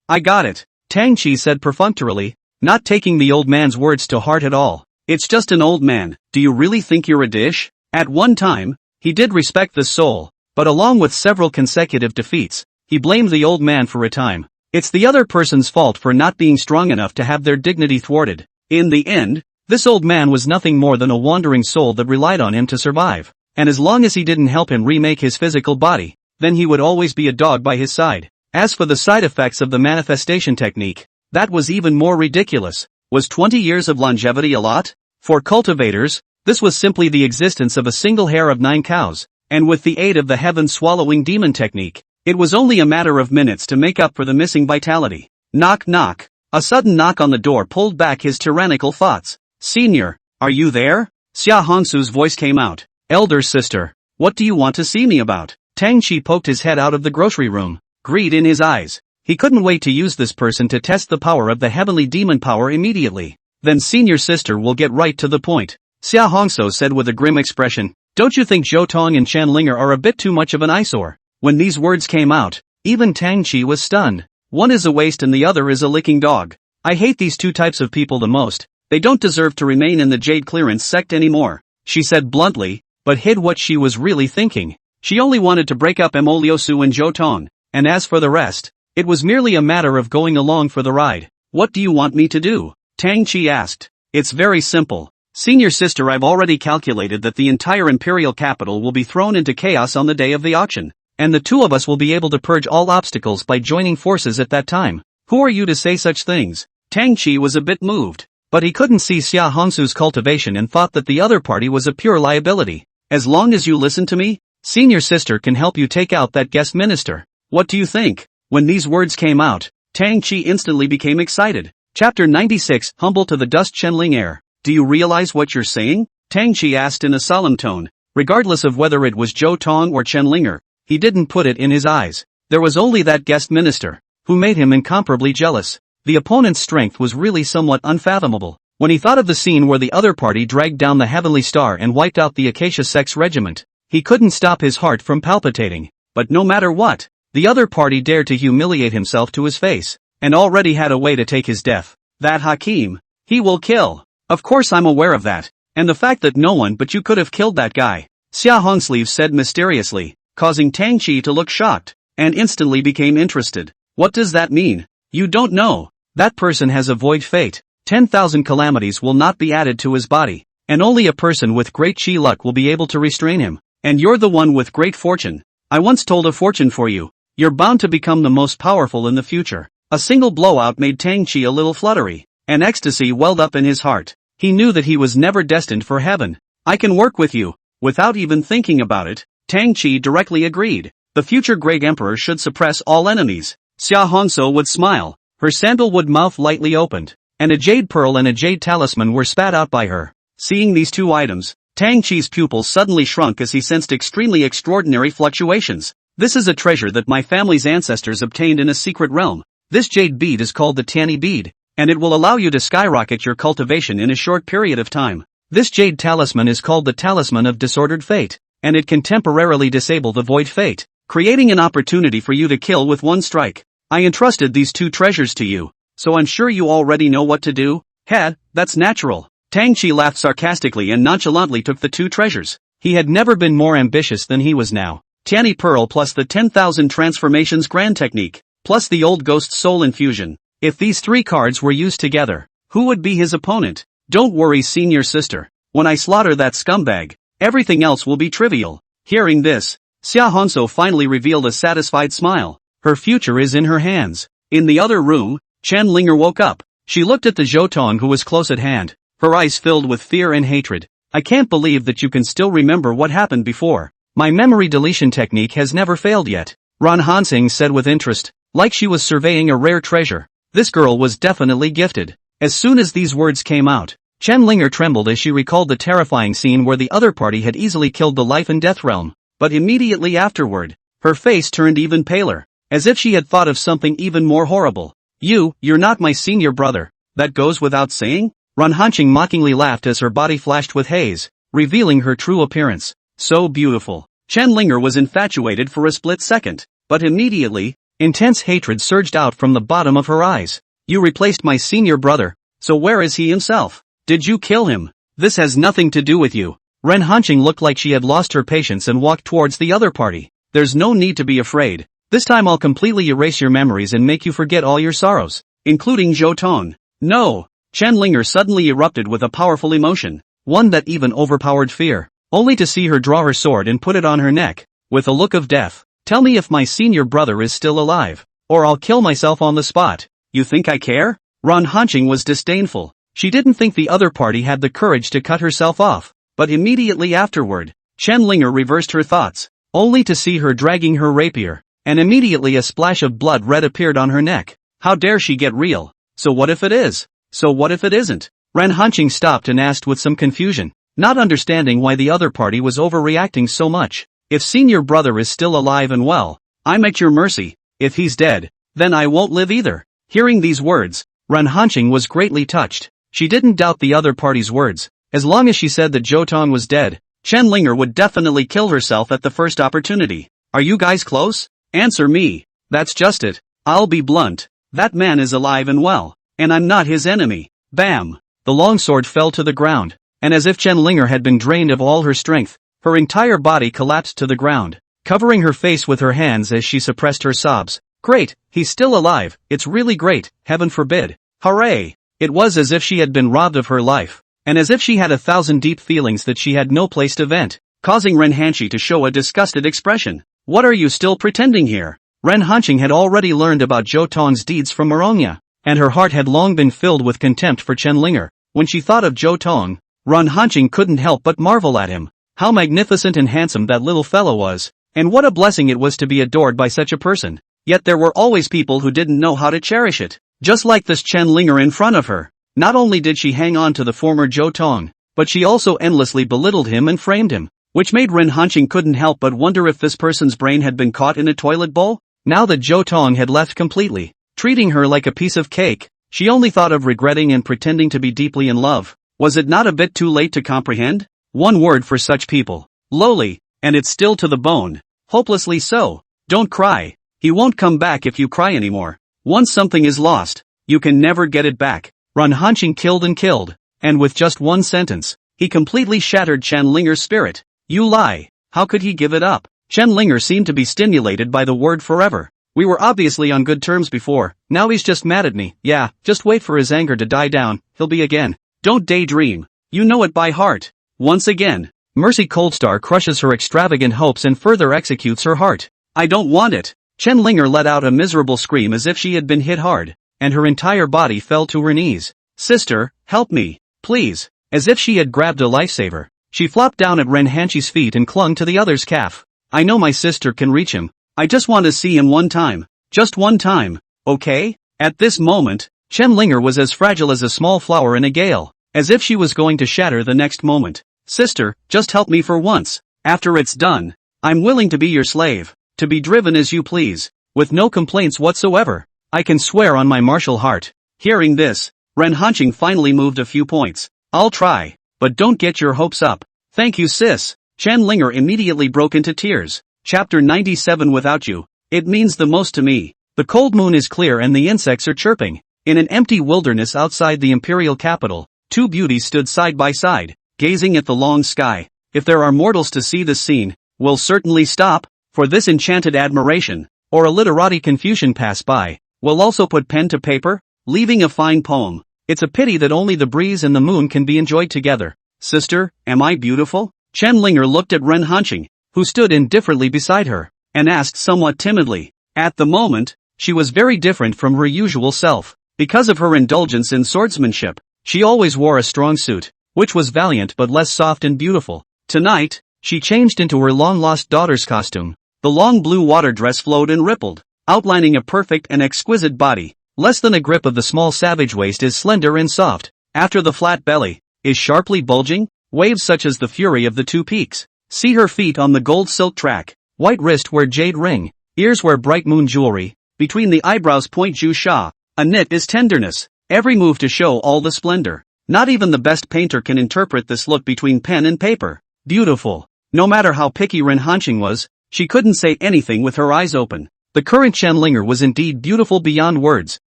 I got it. Tang Qi said perfunctorily, not taking the old man's words to heart at all. It's just an old man. Do you really think you're a dish? At one time, he did respect the soul, but along with several consecutive defeats, he blamed the old man for a time. It's the other person's fault for not being strong enough to have their dignity thwarted. In the end, this old man was nothing more than a wandering soul that relied on him to survive. And as long as he didn't help him remake his physical body, then he would always be a dog by his side. As for the side effects of the manifestation technique, that was even more ridiculous. Was 20 years of longevity a lot? For cultivators, this was simply the existence of a single hair of 9 cows, and with the aid of the heaven-swallowing demon technique, it was only a matter of minutes to make up for the missing vitality. Knock knock. A sudden knock on the door pulled back his tyrannical thoughts. Senior, are you there? Xia Hongsu's voice came out. Elder sister, what do you want to see me about? Tang Qi poked his head out of the grocery room, greed in his eyes. He couldn't wait to use this person to test the power of the heavenly demon power immediately. Then senior sister will get right to the point. Xia Hongsu said with a grim expression. Don't you think Zhou Tong and Chanlinger are a bit too much of an eyesore? When these words came out, even Tang Qi was stunned. One is a waste and the other is a licking dog. I hate these two types of people the most. They don't deserve to remain in the Jade Clearance sect anymore, she said bluntly, but hid what she was really thinking. She only wanted to break up Mo Liusu and Zhou Tong, and as for the rest, it was merely a matter of going along for the ride. What do you want me to do? Tang Qi asked. It's very simple. Senior sister, I've already calculated that the entire imperial capital will be thrown into chaos on the day of the auction, and the two of us will be able to purge all obstacles by joining forces at that time. Who are you to say such things? Tang Qi was a bit moved, but he couldn't see Xia Hongsu's cultivation and thought that the other party was a pure liability. As long as you listen to me, senior sister can help you take out that guest minister. What do you think? When these words came out, Tang Qi instantly became excited. Chapter 96, Humble to the Dust Chenling Heir. Do you realize what you're saying? Tang Qi asked in a solemn tone. Regardless of whether it was Zhou Tong or Chenlinger, he didn't put it in his eyes. There was only that guest minister, who made him incomparably jealous. The opponent's strength was really somewhat unfathomable. When he thought of the scene where the other party dragged down the Heavenly Star and wiped out the Acacia Sect's regiment, he couldn't stop his heart from palpitating. But no matter what, the other party dared to humiliate himself to his face, and already had a way to take his death. That Hakim, he will kill. Of course I'm aware of that, and the fact that no one but you could have killed that guy, Xia Hongsleeve said mysteriously, causing Tang Qi to look shocked, and instantly became interested. What does that mean? You don't know. That person has a void fate. 10,000 calamities will not be added to his body, and only a person with great chi luck will be able to restrain him. And you're the one with great fortune. I once told a fortune for you. You're bound to become the most powerful in the future. A single blowout made Tang Qi a little fluttery. An ecstasy welled up in his heart. He knew that he was never destined for heaven. I can work with you. Without even thinking about it, Tang Qi directly agreed. The future Great Emperor should suppress all enemies. Xia Hongsu would smile. Her sandalwood mouth lightly opened, and a jade pearl and a jade talisman were spat out by her. Seeing these two items, Tang Qi's pupils suddenly shrunk as he sensed extremely extraordinary fluctuations. This is a treasure that my family's ancestors obtained in a secret realm. This jade bead is called the Tiani bead, and it will allow you to skyrocket your cultivation in a short period of time. This jade talisman is called the Talisman of Disordered Fate, and it can temporarily disable the void fate, creating an opportunity for you to kill with one strike. I entrusted these two treasures to you, so I'm sure you already know what to do. That's natural. Tang Qi laughed sarcastically and nonchalantly took the two treasures. He had never been more ambitious than he was now. Tiani Pearl plus the 10,000 transformations grand technique, plus the old ghost soul infusion. If these three cards were used together, who would be his opponent? Don't worry, senior sister. When I slaughter that scumbag, everything else will be trivial. Hearing this, Xia Hongsu finally revealed a satisfied smile. Her future is in her hands. In the other room, Chanlinger woke up. She looked at the Zhou Tong who was close at hand, her eyes filled with fear and hatred. I can't believe that you can still remember what happened before. My memory deletion technique has never failed yet, Ran Hansing said with interest, like she was surveying a rare treasure. This girl was definitely gifted. As soon as these words came out, Chanlinger trembled as she recalled the terrifying scene where the other party had easily killed the life and death realm. But immediately afterward, her face turned even paler, as if she had thought of something even more horrible. You're not my senior brother. That goes without saying? Ran Hanqing mockingly laughed as her body flashed with haze, revealing her true appearance. So beautiful. Chanlinger was infatuated for a split second, but immediately, intense hatred surged out from the bottom of her eyes. You replaced my senior brother, so where is he himself? Did you kill him? This has nothing to do with you. Ren Hanqing looked like she had lost her patience and walked towards the other party. There's no need to be afraid. This time I'll completely erase your memories and make you forget all your sorrows, including Zhou Tong. No! Chanlinger suddenly erupted with a powerful emotion, one that even overpowered fear, only to see her draw her sword and put it on her neck, with a look of death. Tell me if my senior brother is still alive, or I'll kill myself on the spot. You think I care? Ran Hanqing was disdainful. She didn't think the other party had the courage to cut herself off, but immediately afterward, Chanlinger reversed her thoughts, only to see her dragging her rapier, and immediately a splash of blood red appeared on her neck. How dare she get real? So what if it is? So what if it isn't? Ren Hanqing stopped and asked with some confusion, not understanding why the other party was overreacting so much. If senior brother is still alive and well, I'm at your mercy. If he's dead, then I won't live either. Hearing these words, Ren Hanqing was greatly touched. She didn't doubt the other party's words. As long as she said that Zhou Tong was dead, Chen Linger would definitely kill herself at the first opportunity. Are you guys close? Answer me. That's just it. I'll be blunt. That man is alive and well, and I'm not his enemy. Bam! The longsword fell to the ground, and as if Chen Linger had been drained of all her strength, her entire body collapsed to the ground, covering her face with her hands as she suppressed her sobs. Great, he's still alive, it's really great, heaven forbid. Hooray! It was as if she had been robbed of her life, and as if she had 1,000 deep feelings that she had no place to vent, causing Ren Hanqing to show a disgusted expression. What are you still pretending here? Ren Hanqing had already learned about Zhou Tong's deeds from Marongya, and her heart had long been filled with contempt for Chen Linger. When she thought of Zhou Tong, Ren Hanqing couldn't help but marvel at him. How magnificent and handsome that little fellow was, and what a blessing it was to be adored by such a person. Yet there were always people who didn't know how to cherish it. Just like this Chen Linger in front of her. Not only did she hang on to the former Zhou Tong, but she also endlessly belittled him and framed him, which made Ren Hanqing couldn't help but wonder if this person's brain had been caught in a toilet bowl. Now that Zhou Tong had left completely, treating her like a piece of cake, she only thought of regretting and pretending to be deeply in love. Was it not a bit too late to comprehend? One word for such people. Lowly, and it's still to the bone. Hopelessly so. Don't cry. He won't come back if you cry anymore. Once something is lost, you can never get it back. Ren Hanqing killed, and with just one sentence, he completely shattered Chen Linger's spirit. You lie. How could he give it up? Chen Linger seemed to be stimulated by the word forever. We were obviously on good terms before, now he's just mad at me. Yeah, just wait for his anger to die down, he'll be again. Don't daydream. You know it by heart. Once again, Mercy Coldstar crushes her extravagant hopes and further executes her heart. I don't want it. Chen Linger let out a miserable scream as if she had been hit hard, and her entire body fell to her knees. Sister, help me, please. As if she had grabbed a lifesaver, she flopped down at Ren Hanqing's feet and clung to the other's calf. I know my sister can reach him. I just want to see him one time. Just one time, okay? At this moment, Chen Linger was as fragile as a small flower in a gale, as if she was going to shatter the next moment. Sister, just help me for once. After it's done, I'm willing to be your slave, to be driven as you please, with no complaints whatsoever. I can swear on my martial heart. Hearing this, Ren Hanqing finally moved a few points. I'll try, but don't get your hopes up. Thank you sis. Chen Linger immediately broke into tears. Chapter 97 Without you. It means the most to me. The cold moon is clear and the insects are chirping. In an empty wilderness outside the imperial capital, two beauties stood side by side, gazing at the long sky. If there are mortals to see this scene, we'll certainly stop. For this enchanted admiration, or a literati confusion pass by, we'll also put pen to paper, leaving a fine poem. It's a pity that only the breeze and the moon can be enjoyed together. Sister, am I beautiful? Chen Linger looked at Ren Hanqing, who stood indifferently beside her, and asked somewhat timidly. At the moment, she was very different from her usual self. Because of her indulgence in swordsmanship, she always wore a strong suit, which was valiant but less soft and beautiful. Tonight, she changed into her long-lost daughter's costume. The long blue water dress flowed and rippled, outlining a perfect and exquisite body. Less than a grip of the small savage waist is slender and soft. After the flat belly, is sharply bulging, waves such as the fury of the two peaks. See her feet on the gold silk track, white wrist wear jade ring, ears wear bright moon jewelry, between the eyebrows point Zhu Sha. A knit is tenderness, every move to show all the splendor. Not even the best painter can interpret this look between pen and paper. Beautiful. No matter how picky Ren Hanqing was, she couldn't say anything with her eyes open. The current Chen Linger was indeed beautiful beyond words,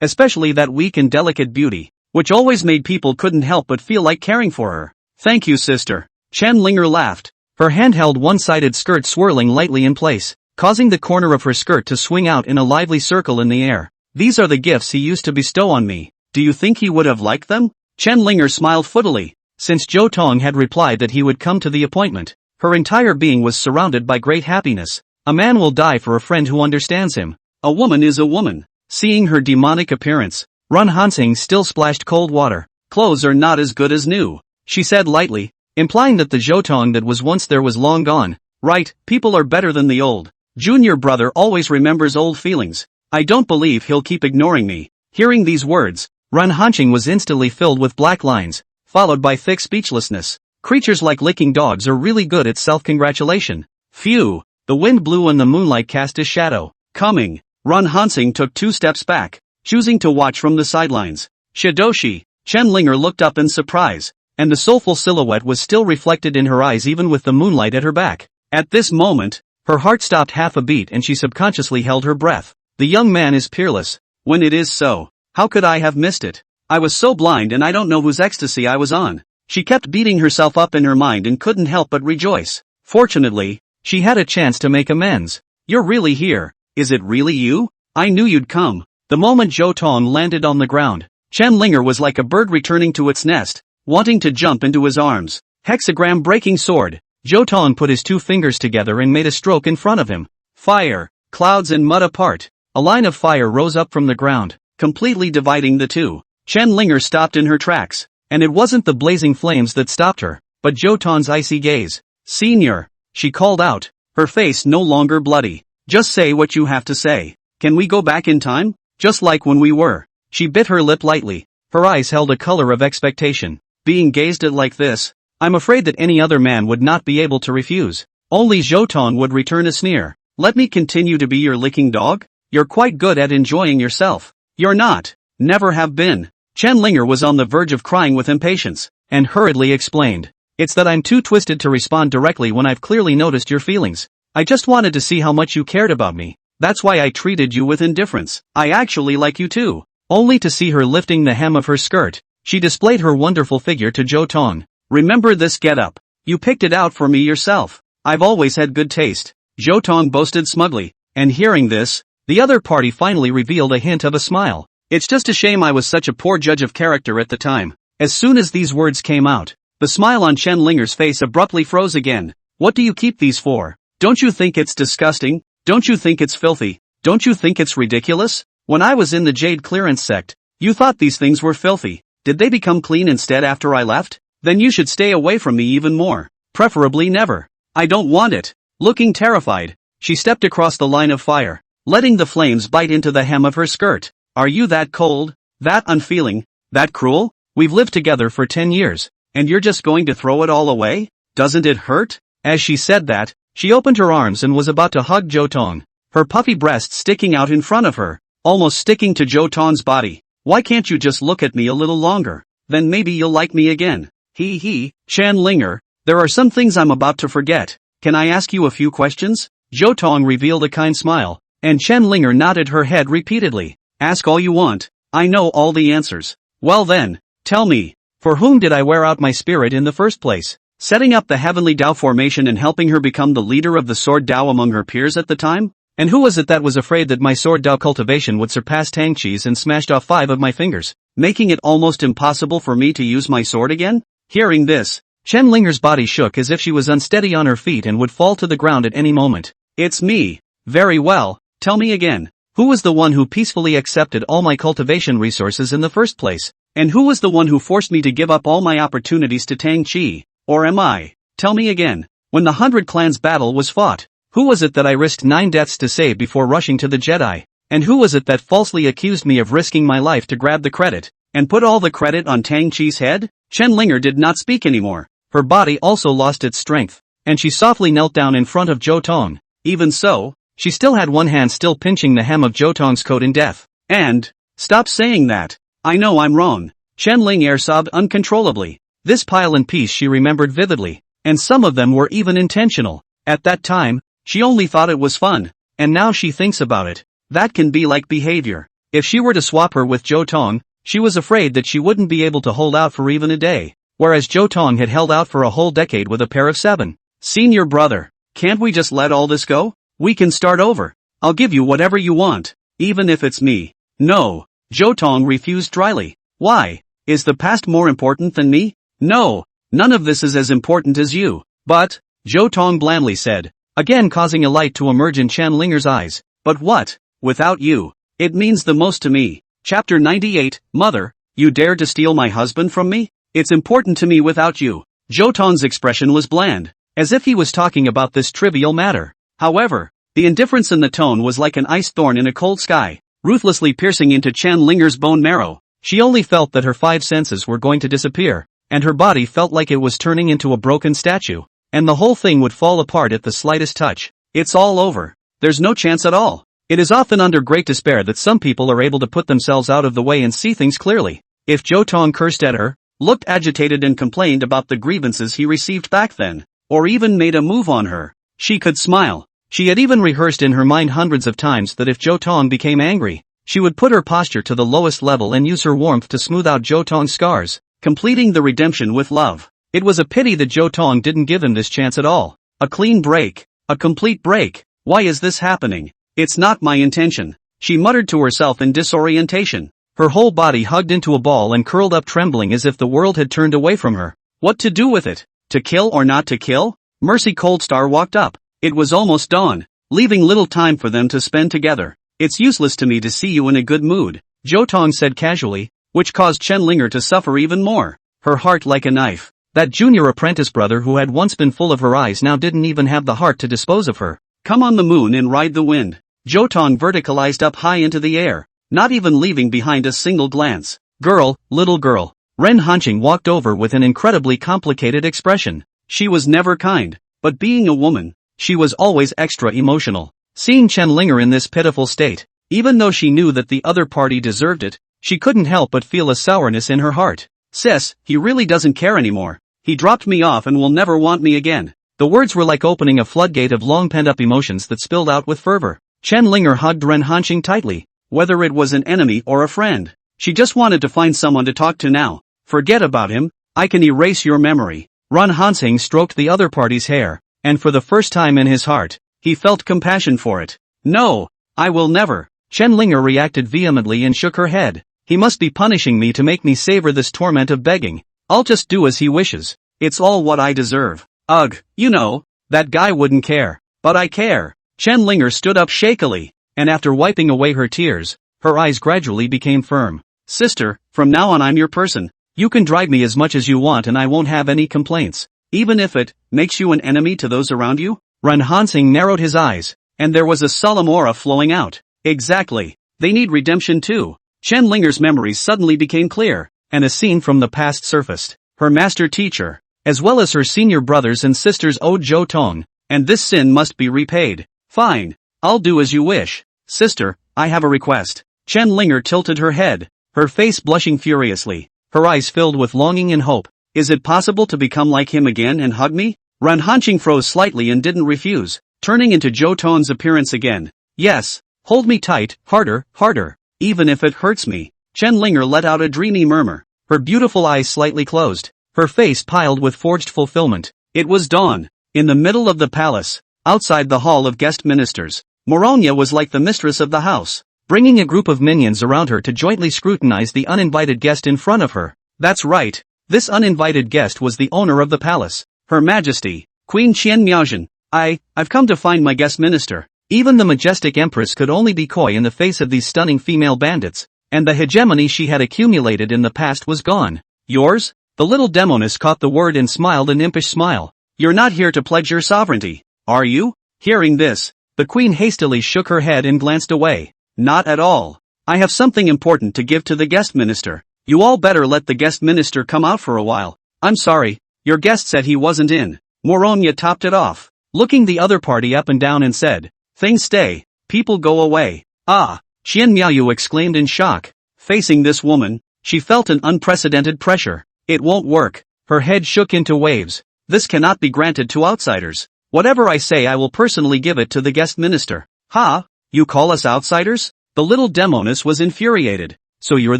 especially that weak and delicate beauty, which always made people couldn't help but feel like caring for her. Thank you sister. Chen Linger laughed. Her hand held one-sided skirt swirling lightly in place, causing the corner of her skirt to swing out in a lively circle in the air. These are the gifts he used to bestow on me. Do you think he would have liked them? Chen Linger smiled futilely. Since Zhou Tong had replied that he would come to the appointment, her entire being was surrounded by great happiness. A man will die for a friend who understands him. A woman is a woman. Seeing her demonic appearance, Ren Hanqing still splashed cold water. Clothes are not as good as new, she said lightly, implying that the Zhou Tong that was once there was long gone. Right, people are better than the old. Junior brother always remembers old feelings. I don't believe he'll keep ignoring me. Hearing these words, Run Hanqing was instantly filled with black lines, followed by thick speechlessness. Creatures like licking dogs are really good at self-congratulation. Phew, the wind blew and the moonlight cast his shadow. Coming, Run Hanqing took 2 steps back, choosing to watch from the sidelines. Shidoshi, Chen Linger looked up in surprise, and the soulful silhouette was still reflected in her eyes even with the moonlight at her back. At this moment, her heart stopped half a beat and she subconsciously held her breath. The young man is peerless. When it is so, how could I have missed it? I was so blind and I don't know whose ecstasy I was on. She kept beating herself up in her mind and couldn't help but rejoice. Fortunately, she had a chance to make amends. You're really here. Is it really you? I knew you'd come. The moment Zhou Tong landed on the ground, Chen Linger was like a bird returning to its nest, wanting to jump into his arms. Hexagram breaking sword. Zhou Tong put his 2 fingers together and made a stroke in front of him. Fire, clouds and mud apart. A line of fire rose up from the ground, completely dividing the two. Chen Linger stopped in her tracks, and it wasn't the blazing flames that stopped her, but Zhou Tong's icy gaze. Senior, she called out, her face no longer bloody. Just say what you have to say. Can we go back in time? Just like when we were. She bit her lip lightly. Her eyes held a color of expectation. Being gazed at like this, I'm afraid that any other man would not be able to refuse. Only Zhou Tong would return a sneer. Let me continue to be your licking dog? You're quite good at enjoying yourself. You're not. Never have been. Chen Linger was on the verge of crying with impatience, and hurriedly explained. It's that I'm too twisted to respond directly when I've clearly noticed your feelings. I just wanted to see how much you cared about me. That's why I treated you with indifference. I actually like you too. Only to see her lifting the hem of her skirt, she displayed her wonderful figure to Zhou Tong. Remember this getup? You picked it out for me yourself. I've always had good taste. Zhou Tong boasted smugly, and hearing this, the other party finally revealed a hint of a smile. It's just a shame I was such a poor judge of character at the time. As soon as these words came out, the smile on Chen Linger's face abruptly froze again. What do you keep these for? Don't you think it's disgusting? Don't you think it's filthy? Don't you think it's ridiculous? When I was in the Jade Clearance sect, you thought these things were filthy. Did they become clean instead after I left? Then you should stay away from me even more. Preferably never. I don't want it. Looking terrified, she stepped across the line of fire, letting the flames bite into the hem of her skirt. Are you that cold? That unfeeling? That cruel? We've lived together for 10 years, and you're just going to throw it all away? Doesn't it hurt? As she said that, she opened her arms and was about to hug Zhou Tong, her puffy breasts sticking out in front of her, almost sticking to Zhou Tong's body. Why can't you just look at me a little longer? Then maybe you'll like me again. Chen Linger, there are some things I'm about to forget. Can I ask you a few questions? Zhou Tong revealed a kind smile, and Chen Linger nodded her head repeatedly. Ask all you want. I know all the answers. Well then, tell me, for whom did I wear out my spirit in the first place? Setting up the Heavenly Dao formation and helping her become the leader of the Sword Dao among her peers at the time? And who was it that was afraid that my Sword Dao cultivation would surpass Tang Chi's and smashed off 5 of my fingers, making it almost impossible for me to use my sword again? Hearing this, Chen Linger's body shook as if she was unsteady on her feet and would fall to the ground at any moment. It's me. Very well, tell me again. Who was the one who peacefully accepted all my cultivation resources in the first place? And who was the one who forced me to give up all my opportunities to Tang Chi? Or am I? Tell me again. When the 100 Clans battle was fought, who was it that I risked 9 deaths to save before rushing to the Jedi? And who was it that falsely accused me of risking my life to grab the credit, and put all the credit on Tang Chi's head? Chen Linger did not speak anymore. Her body also lost its strength, and she softly knelt down in front of Zhou Tong. Even so, she still had one hand still pinching the hem of Zhou Tong's coat in death. And, stop saying that. I know I'm wrong. Chen Linger sobbed uncontrollably. This pile and piece she remembered vividly, and some of them were even intentional. At that time, she only thought it was fun, and now she thinks about it. That can be like behavior. If she were to swap her with Zhou Tong, she was afraid that she wouldn't be able to hold out for even a day, whereas Zhou Tong had held out for a whole decade with a pair of 7. Senior brother, can't we just let all this go? We can start over. I'll give you whatever you want, even if it's me. No, Zhou Tong refused dryly. Why? Is the past more important than me? No, none of this is as important as you. But, Zhou Tong blandly said, again causing a light to emerge in Chen Linger's eyes. But what? Without you, it means the most to me. Chapter 98, Mother, you dared to steal my husband from me? It's important to me without you. Zhou Tong's expression was bland, as if he was talking about this trivial matter. However, The indifference in the tone was like an ice thorn in a cold sky, ruthlessly piercing into Chen Linger's bone marrow. She only felt that her 5 senses were going to disappear, and her body felt like it was turning into a broken statue, and the whole thing would fall apart at the slightest touch. It's all over. There's no chance at all. It is often under great despair that some people are able to put themselves out of the way and see things clearly. If Zhou Tong cursed at her, looked agitated and complained about the grievances he received back then, or even made a move on her, she could smile. She had even rehearsed in her mind hundreds of times that if Zhou Tong became angry, she would put her posture to the lowest level and use her warmth to smooth out Zhou Tong's scars, completing the redemption with love. It was a pity that Zhou Tong didn't give him this chance at all. A clean break. A complete break. Why is this happening? It's not my intention, she muttered to herself in disorientation. Her whole body hugged into a ball and curled up trembling as if the world had turned away from her. What to do with it? To kill or not to kill? Mercy Coldstar walked up. It was almost dawn, leaving little time for them to spend together. It's useless to me to see you in a good mood, Zhou Tong said casually, which caused Chen Linger to suffer even more. Her heart like a knife. That junior apprentice brother who had once been full of her eyes now didn't even have the heart to dispose of her. Come on the moon and ride the wind. Zhou Tong verticalized up high into the air, not even leaving behind a single glance. Girl, little girl. Ren Hanqing walked over with an incredibly complicated expression. She was never kind, but being a woman, she was always extra emotional. Seeing Chen Linger in this pitiful state, even though she knew that the other party deserved it, she couldn't help but feel a sourness in her heart. Sis, he really doesn't care anymore. He dropped me off and will never want me again. The words were like opening a floodgate of long pent-up emotions that spilled out with fervor. Chen Linger hugged Ren Hanqing tightly. Whether it was an enemy or a friend, she just wanted to find someone to talk to now. Forget about him, I can erase your memory. Ren Hanqing stroked the other party's hair, and for the first time in his heart, he felt compassion for it. No, I will never. Chen Linger reacted vehemently and shook her head. He must be punishing me to make me savor this torment of begging. I'll just do as he wishes. It's all what I deserve. Ugh, you know, that guy wouldn't care. But I care. Chen Linger stood up shakily, and after wiping away her tears, her eyes gradually became firm. Sister, from now on I'm your person. You can drive me as much as you want and I won't have any complaints. Even if it makes you an enemy to those around you? Ren Hanqing narrowed his eyes, and there was a solemn aura flowing out. Exactly. They need redemption too. Chen Linger's memories suddenly became clear, and a scene from the past surfaced. Her master teacher, as well as her senior brothers and sisters owed Zhou Tong, and this sin must be repaid. Fine. I'll do as you wish. Sister, I have a request. Chen Linger tilted her head, her face blushing furiously, her eyes filled with longing and hope. Is it possible to become like him again and hug me? Ren Hanqing froze slightly and didn't refuse, turning into Zhou Tong's appearance again. Yes. Hold me tight, harder, harder. Even if it hurts me. Chen Linger let out a dreamy murmur, her beautiful eyes slightly closed, her face piled with forged fulfillment. It was dawn. In the middle of the palace, outside the hall of guest ministers, Moronia was like the mistress of the house, bringing a group of minions around her to jointly scrutinize the uninvited guest in front of her. That's right. This uninvited guest was the owner of the palace, Her Majesty, Queen Qian Miaozhen. I've come to find my guest minister. Even the majestic empress could only be coy in the face of these stunning female bandits, and the hegemony she had accumulated in the past was gone. Yours? The little demoness caught the word and smiled an impish smile. You're not here to pledge your sovereignty, are you? Hearing this, the queen hastily shook her head and glanced away. Not at all. I have something important to give to the guest minister. You all better let the guest minister come out for a while. I'm sorry, your guest said he wasn't in. Moronia topped it off, looking the other party up and down and said, things stay, people go away. Ah, Qian Miaoyu exclaimed in shock. Facing this woman, she felt an unprecedented pressure. It won't work. Her head shook into waves. This cannot be granted to outsiders. Whatever I say I will personally give it to the guest minister. Ha? You call us outsiders? The little demoness was infuriated. So you're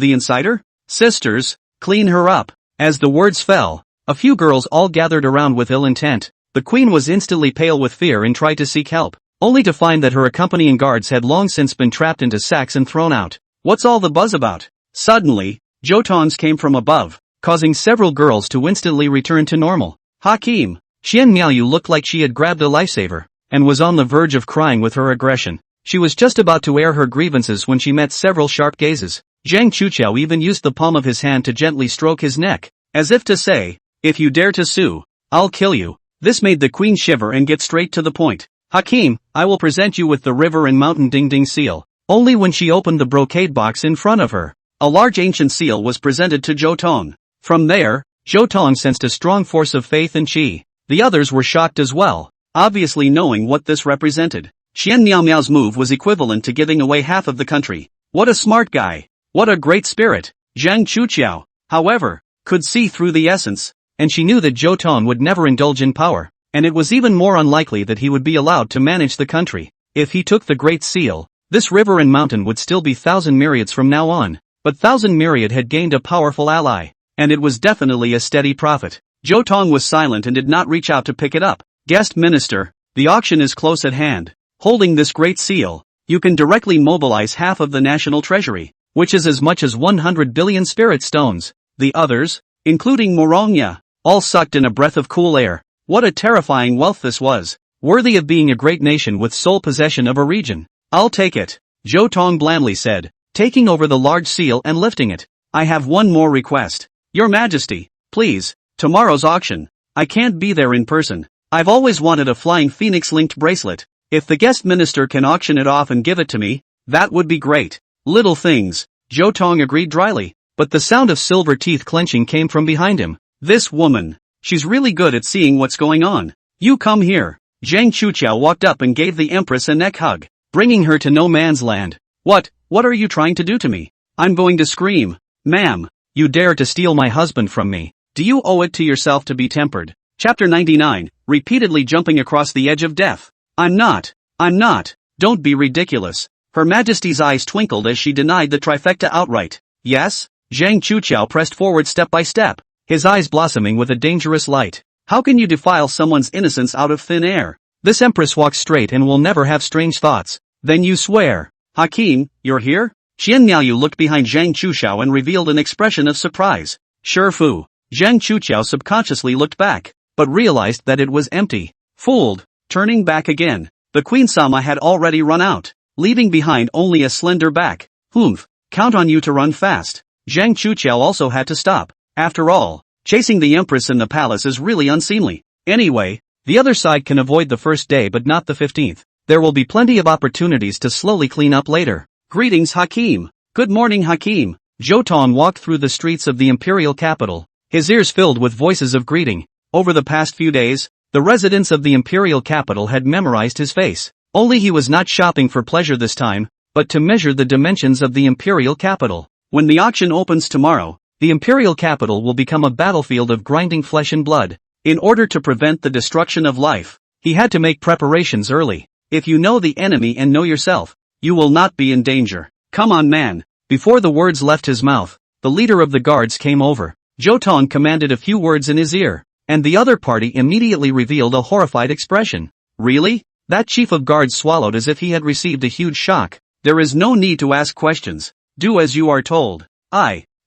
the insider? Sisters, clean her up. As the words fell, a few girls all gathered around with ill intent. The queen was instantly pale with fear and tried to seek help, only to find that her accompanying guards had long since been trapped into sacks and thrown out. What's all the buzz about? Suddenly, Zhou Tong's came from above, causing several girls to instantly return to normal. Hakim, Qian Miaoyu looked like she had grabbed a lifesaver, and was on the verge of crying with her aggression. She was just about to air her grievances when she met several sharp gazes. Zhang Chuqiao even used the palm of his hand to gently stroke his neck, as if to say, if you dare to sue, I'll kill you. This made the queen shiver and get straight to the point. Hakim, I will present you with the river and mountain ding ding seal. Only when she opened the brocade box in front of her, a large ancient seal was presented to Zhou Tong. From there, Zhou Tong sensed a strong force of faith and qi. The others were shocked as well, obviously knowing what this represented. Qian Miao Miao's move was equivalent to giving away half of the country. What a smart guy. What a great spirit. Zhang Chuqiao, however, could see through the essence, and she knew that Zhou Tong would never indulge in power, and it was even more unlikely that he would be allowed to manage the country. If he took the Great Seal, this river and mountain would still be thousand myriads from now on, but thousand myriad had gained a powerful ally, and it was definitely a steady profit. Zhou Tong was silent and did not reach out to pick it up. Guest Minister, the auction is close at hand. Holding this Great Seal, you can directly mobilize half of the national treasury, which is as much as 100 billion spirit stones. The others, including Morongya, all sucked in a breath of cool air. What a terrifying wealth this was, worthy of being a great nation with sole possession of a region. I'll take it, Zhou Tong blandly said, taking over the large seal and lifting it. I have one more request. Your Majesty, please, tomorrow's auction. I can't be there in person. I've always wanted a flying phoenix-linked bracelet. If the guest minister can auction it off and give it to me, that would be great. Little things, Zhou Tong agreed dryly, but the sound of silver teeth clenching came from behind him. This woman, she's really good at seeing what's going on. You come here. Zhang Chuqiao walked up and gave the Empress a neck hug, bringing her to no man's land. What are you trying to do to me? I'm going to scream. Ma'am, you dare to steal my husband from me. Do you owe it to yourself to be tempered? Chapter 99, repeatedly jumping across the edge of death. I'm not. Don't be ridiculous. Her Majesty's eyes twinkled as she denied the trifecta outright. Yes? Zhang Chuqiao pressed forward step by step, his eyes blossoming with a dangerous light. How can you defile someone's innocence out of thin air? This Empress walks straight and will never have strange thoughts. Then you swear. Hakim, you're here? Qian Miaoyu looked behind Zhang Chuqiao and revealed an expression of surprise. Sure fu. Zhang Chuqiao subconsciously looked back, but realized that it was empty. Fooled. Turning back again, the Queen Sama had already run out, leaving behind only a slender back. Humph, count on you to run fast. Zhang Chuqiao also had to stop. After all, chasing the Empress in the palace is really unseemly. Anyway, the other side can avoid the first day but not the 15th. There will be plenty of opportunities to slowly clean up later. Greetings Hakim. Good morning Hakim. Zhou Tong walked through the streets of the imperial capital, his ears filled with voices of greeting. Over the past few days, the residents of the imperial capital had memorized his face. Only he was not shopping for pleasure this time, but to measure the dimensions of the imperial capital. When the auction opens tomorrow, the imperial capital will become a battlefield of grinding flesh and blood. In order to prevent the destruction of life, he had to make preparations early. If you know the enemy and know yourself, you will not be in danger. Come on man. Before the words left his mouth, the leader of the guards came over. Zhou Tong commanded a few words in his ear, and the other party immediately revealed a horrified expression. Really? That chief of guards swallowed as if he had received a huge shock. There is no need to ask questions. Do as you are told.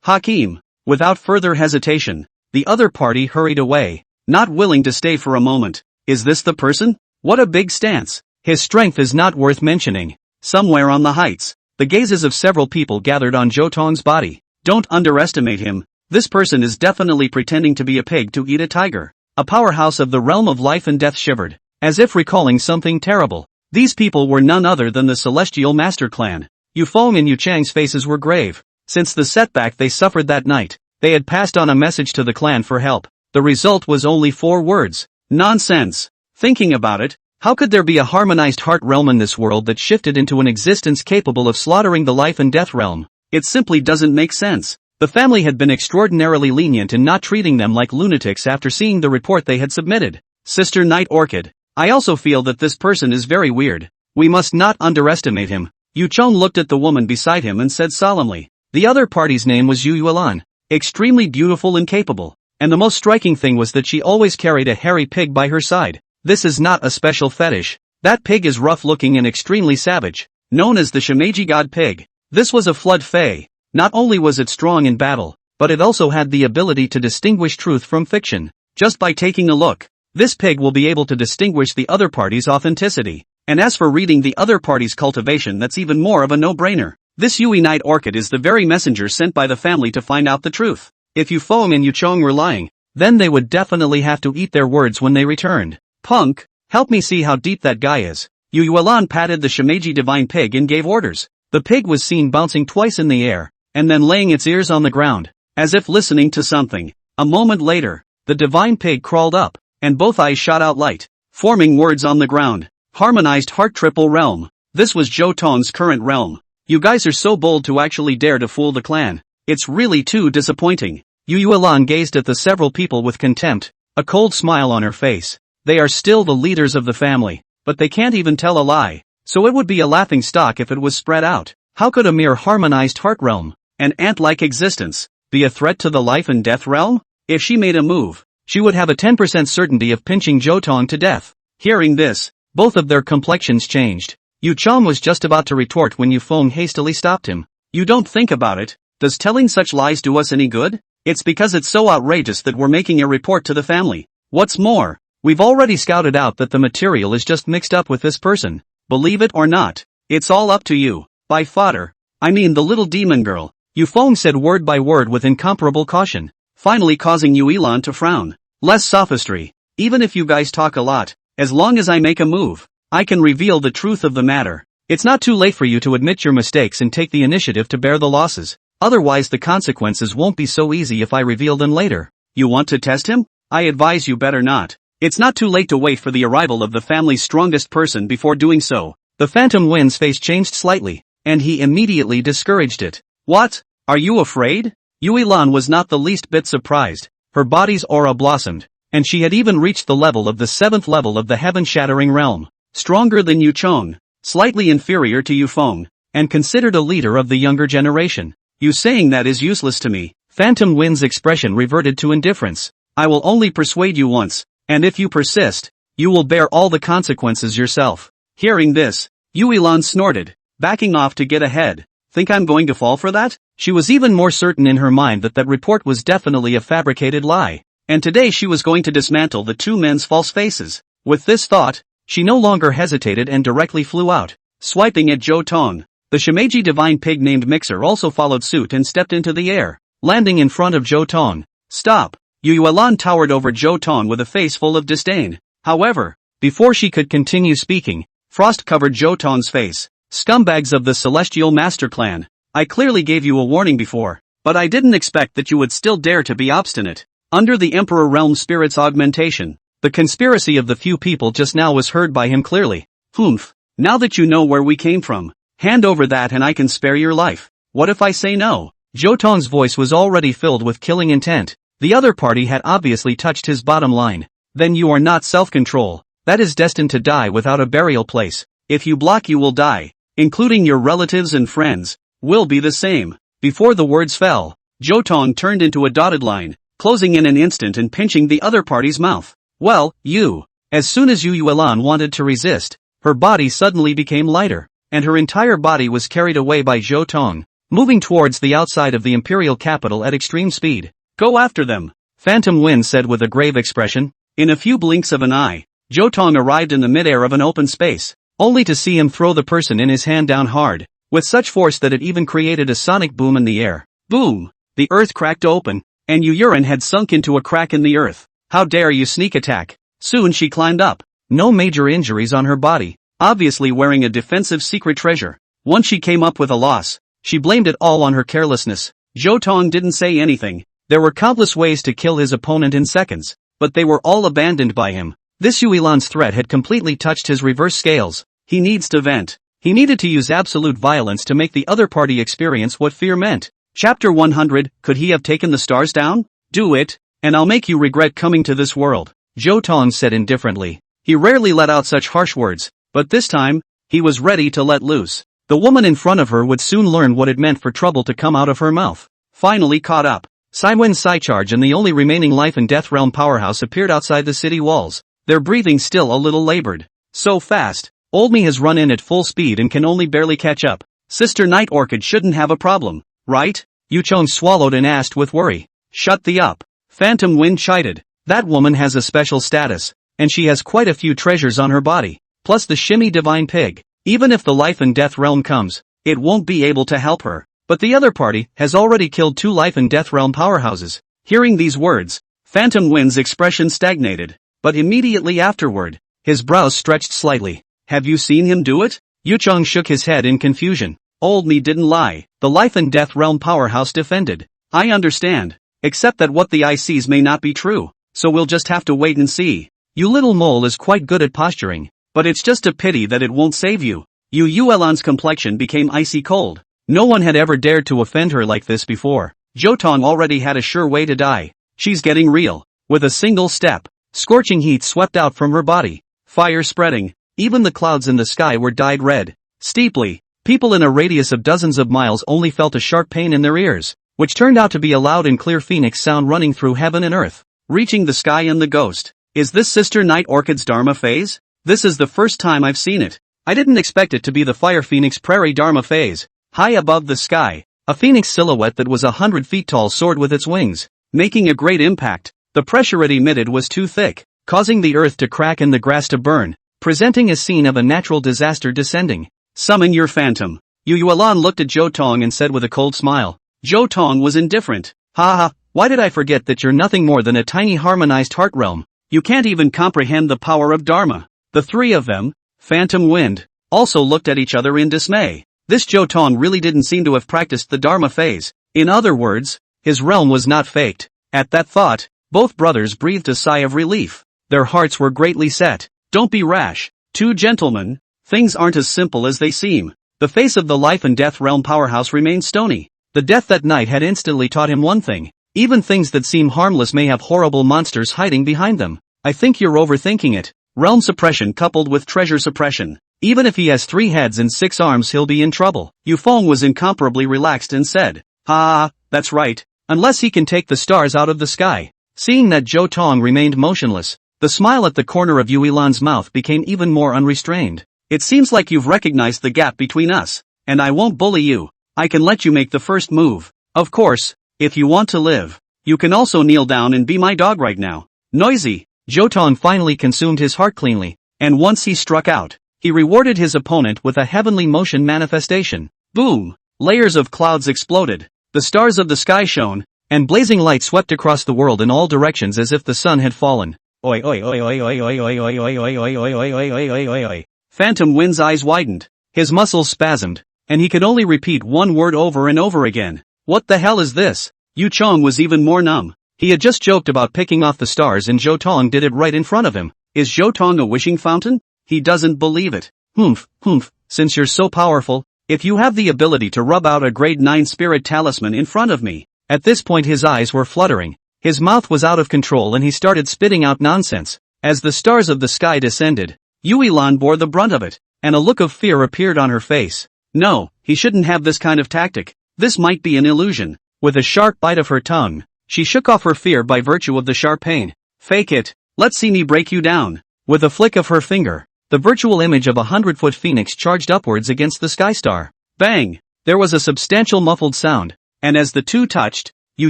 Hakim. Without further hesitation, the other party hurried away, not willing to stay for a moment. Is this the person? What a big stance. His strength is not worth mentioning. Somewhere on the heights, the gazes of several people gathered on Zhou Tong's body. Don't underestimate him. This person is definitely pretending to be a pig to eat a tiger. A powerhouse of the realm of life and death shivered, as if recalling something terrible. These people were none other than the Celestial Master Clan. Yu Feng and Yu Chang's faces were grave. Since the setback they suffered that night, they had passed on a message to the clan for help. The result was only 4 words. Nonsense. Thinking about it, how could there be a harmonized heart realm in this world that shifted into an existence capable of slaughtering the life and death realm? It simply doesn't make sense. The family had been extraordinarily lenient in not treating them like lunatics after seeing the report they had submitted. Sister Night Orchid, I also feel that this person is very weird. We must not underestimate him. Yu Chong looked at the woman beside him and said solemnly. The other party's name was Yu Yuelan, extremely beautiful and capable, and the most striking thing was that she always carried a hairy pig by her side. This is not a special fetish. That pig is rough-looking and extremely savage, known as the Shimeji God Pig. This was a flood fae. Not only was it strong in battle, but it also had the ability to distinguish truth from fiction. Just by taking a look, this pig will be able to distinguish the other party's authenticity. And as for reading the other party's cultivation, that's even more of a no-brainer. This Yui Night Orchid is the very messenger sent by the family to find out the truth. If Yu Feng and Yu Chong were lying, then they would definitely have to eat their words when they returned. Punk, Help me see how deep that guy is. Yu Yuelan patted the Shimeji divine pig and gave orders. The pig was seen bouncing twice in the air, and then laying its ears on the ground, as if listening to something. A moment later, the divine pig crawled up, and both eyes shot out light, forming words on the ground. Harmonized heart triple realm. This was Zhou Tong's current realm. You guys are so bold to actually dare to fool the clan. It's really too disappointing. Yu Yuelan gazed at the several people with contempt, a cold smile on her face. They are still the leaders of the family, but they can't even tell a lie, so it would be a laughing stock if it was spread out. How could a mere harmonized heart realm, an ant-like existence, be a threat to the life and death realm? If she made a move, she would have a 10% certainty of pinching Zhou Tong to death. Hearing this, both of their complexions changed. Yu Chong was just about to retort when Yu Feng hastily stopped him. You don't think about it. Does telling such lies do us any good? It's because it's so outrageous that we're making a report to the family. What's more, we've already scouted out that the material is just mixed up with this person. Believe it or not, it's all up to you. By fodder, I mean the little demon girl. Yu Feng said word by word with incomparable caution, finally causing Yu Yilan to frown. Less sophistry. Even if you guys talk a lot, as long as I make a move, I can reveal the truth of the matter. It's not too late for you to admit your mistakes and take the initiative to bear the losses. Otherwise the consequences won't be so easy if I reveal them later. You want to test him? I advise you better not. It's not too late to wait for the arrival of the family's strongest person before doing so. The Phantom Wind's face changed slightly, and he immediately discouraged it. What? Are you afraid? Yu Yilan was not the least bit surprised. Her body's aura blossomed, and she had even reached the level of the 7th level of the heaven-shattering realm. Stronger than Yu Chong, slightly inferior to Yu Feng, and considered a leader of the younger generation. You saying that is useless to me. Phantom Wind's expression reverted to indifference. I will only persuade you once, and if you persist, you will bear all the consequences yourself. Hearing this, Yu Yilan snorted, backing off to get ahead. Think I'm going to fall for that? She was even more certain in her mind that that report was definitely a fabricated lie, and today she was going to dismantle the two men's false faces. With this thought, she no longer hesitated and directly flew out, swiping at Zhou Tong. The Shimeji divine pig named Mixer also followed suit and stepped into the air, landing in front of Zhou Tong. Stop! Yu Yuelan towered over Zhou Tong with a face full of disdain. However, before she could continue speaking, frost covered Zhou Tong's face. Scumbags of the Celestial Master Clan, I clearly gave you a warning before, but I didn't expect that you would still dare to be obstinate. Under the Emperor Realm Spirit's augmentation, the conspiracy of the few people just now was heard by him clearly. Humph, now that you know where we came from, hand over that and I can spare your life. What if I say no? Zhou Tong's voice was already filled with killing intent. The other party had obviously touched his bottom line. Then you are not self-control. That is destined to die without a burial place. If you block you will die, including your relatives and friends, will be the same. Before the words fell, Zhou Tong turned into a dotted line, closing in an instant and pinching the other party's mouth. Well, you. As soon as Yu Yuelan wanted to resist, her body suddenly became lighter, and her entire body was carried away by Zhou Tong, moving towards the outside of the imperial capital at extreme speed. Go after them, Phantom Wind said with a grave expression. In a few blinks of an eye, Zhou Tong arrived in the midair of an open space, only to see him throw the person in his hand down hard, with such force that it even created a sonic boom in the air. Boom! The earth cracked open, and Yu Yuren had sunk into a crack in the earth. How dare you sneak attack? Soon she climbed up. No major injuries on her body, obviously wearing a defensive secret treasure. Once she came up with a loss, she blamed it all on her carelessness. Zhou Tong didn't say anything. There were countless ways to kill his opponent in seconds, but they were all abandoned by him. This Yu Yilan's threat had completely touched his reverse scales. He needs to vent. He needed to use absolute violence to make the other party experience what fear meant. Chapter 100, Could he have taken the stars down? Do it, and I'll make you regret coming to this world, Zhou Tong said indifferently. He rarely let out such harsh words, but this time, he was ready to let loose. The woman in front of her would soon learn what it meant for trouble to come out of her mouth. Finally caught up, Saiwen's Psycharge and the only remaining life and death realm powerhouse appeared outside the city walls, their breathing still a little labored. So fast, Old Me has run in at full speed and can only barely catch up. Sister Night Orchid shouldn't have a problem, right? Yu Chong swallowed and asked with worry. Shut the up. Phantom Wind chided. That woman has a special status, and she has quite a few treasures on her body, plus the shimmy divine pig. Even if the life and death realm comes, it won't be able to help her. But the other party has already killed 2 life and death realm powerhouses. Hearing these words, Phantom Wind's expression stagnated, but immediately afterward, His brows stretched slightly. Have you seen him do it? Yu Chong shook his head in confusion. Old me didn't lie. The life and death realm powerhouse defended. I understand. Except that what the eye sees may not be true. So we'll just have to wait and see. You little mole is quite good at posturing. But it's just a pity that it won't save you. Yu Yuelan's complexion became icy cold. No one had ever dared to offend her like this before. Zhou Tong already had a sure way to die. She's getting real. With a single step, scorching heat swept out from her body. Fire spreading. Even the clouds in the sky were dyed red. Steeply, people in a radius of dozens of miles only felt a sharp pain in their ears, which turned out to be a loud and clear phoenix sound running through heaven and earth, reaching the sky and the ghost. Is this Sister Night Orchid's Dharma phase? This is the first time I've seen it. I didn't expect it to be the Fire Phoenix Prairie Dharma phase. High above the sky, a phoenix silhouette that was 100 feet tall soared with its wings, making a great impact. The pressure it emitted was too thick, causing the earth to crack and the grass to burn, presenting a scene of a natural disaster descending. Summon your phantom. Yu Yuelan looked at Zhou Tong and said with a cold smile. Zhou Tong was indifferent. Ha ha, why did I forget that you're nothing more than a tiny harmonized heart realm? You can't even comprehend the power of Dharma. The three of them, Phantom Wind, also looked at each other in dismay. This Zhou Tong really didn't seem to have practiced the Dharma phase. In other words, his realm was not faked. At that thought, both brothers breathed a sigh of relief. Their hearts were greatly set. Don't be rash. Two gentlemen, things aren't as simple as they seem. The face of the life and death realm powerhouse remained stony. The death that night had instantly taught him one thing. Even things that seem harmless may have horrible monsters hiding behind them. I think you're overthinking it. Realm suppression coupled with treasure suppression. Even if he has 3 heads and 6 arms he'll be in trouble. Yu Feng was incomparably relaxed and said, "Ah, that's right. Unless he can take the stars out of the sky." Seeing that Zhou Tong remained motionless, the smile at the corner of Yu Ilan's mouth became even more unrestrained. It seems like you've recognized the gap between us, and I won't bully you. I can let you make the first move. Of course, if you want to live. You can also kneel down and be my dog right now. Noisy. Zhou Tong finally consumed his heart cleanly, and once he struck out, he rewarded his opponent with a heavenly motion manifestation. Boom! Layers of clouds exploded. The stars of the sky shone, and blazing light swept across the world in all directions as if the sun had fallen. Oi oi oi oi oi oi oi oi oi oi oi oi oi oi oi oi oi. Phantom Wind's eyes widened. His muscles spasmed, and he could only repeat one word over and over again. What the hell is this? Yu Chong was even more numb. He had just joked about picking off the stars and Zhou Tong did it right in front of him. Is Zhou Tong a wishing fountain? He doesn't believe it. Humph, since you're so powerful, if you have the ability to rub out a grade 9 spirit talisman in front of me. At this point his eyes were fluttering. His mouth was out of control and he started spitting out nonsense. As the stars of the sky descended, Yu Ilan bore the brunt of it, and a look of fear appeared on her face. No, he shouldn't have this kind of tactic. This might be an illusion. With a sharp bite of her tongue, she shook off her fear by virtue of the sharp pain. Fake it. Let's see me break you down. With a flick of her finger, the virtual image of a 100-foot phoenix charged upwards against the sky star. Bang! There was a substantial muffled sound, and as the two touched, Yu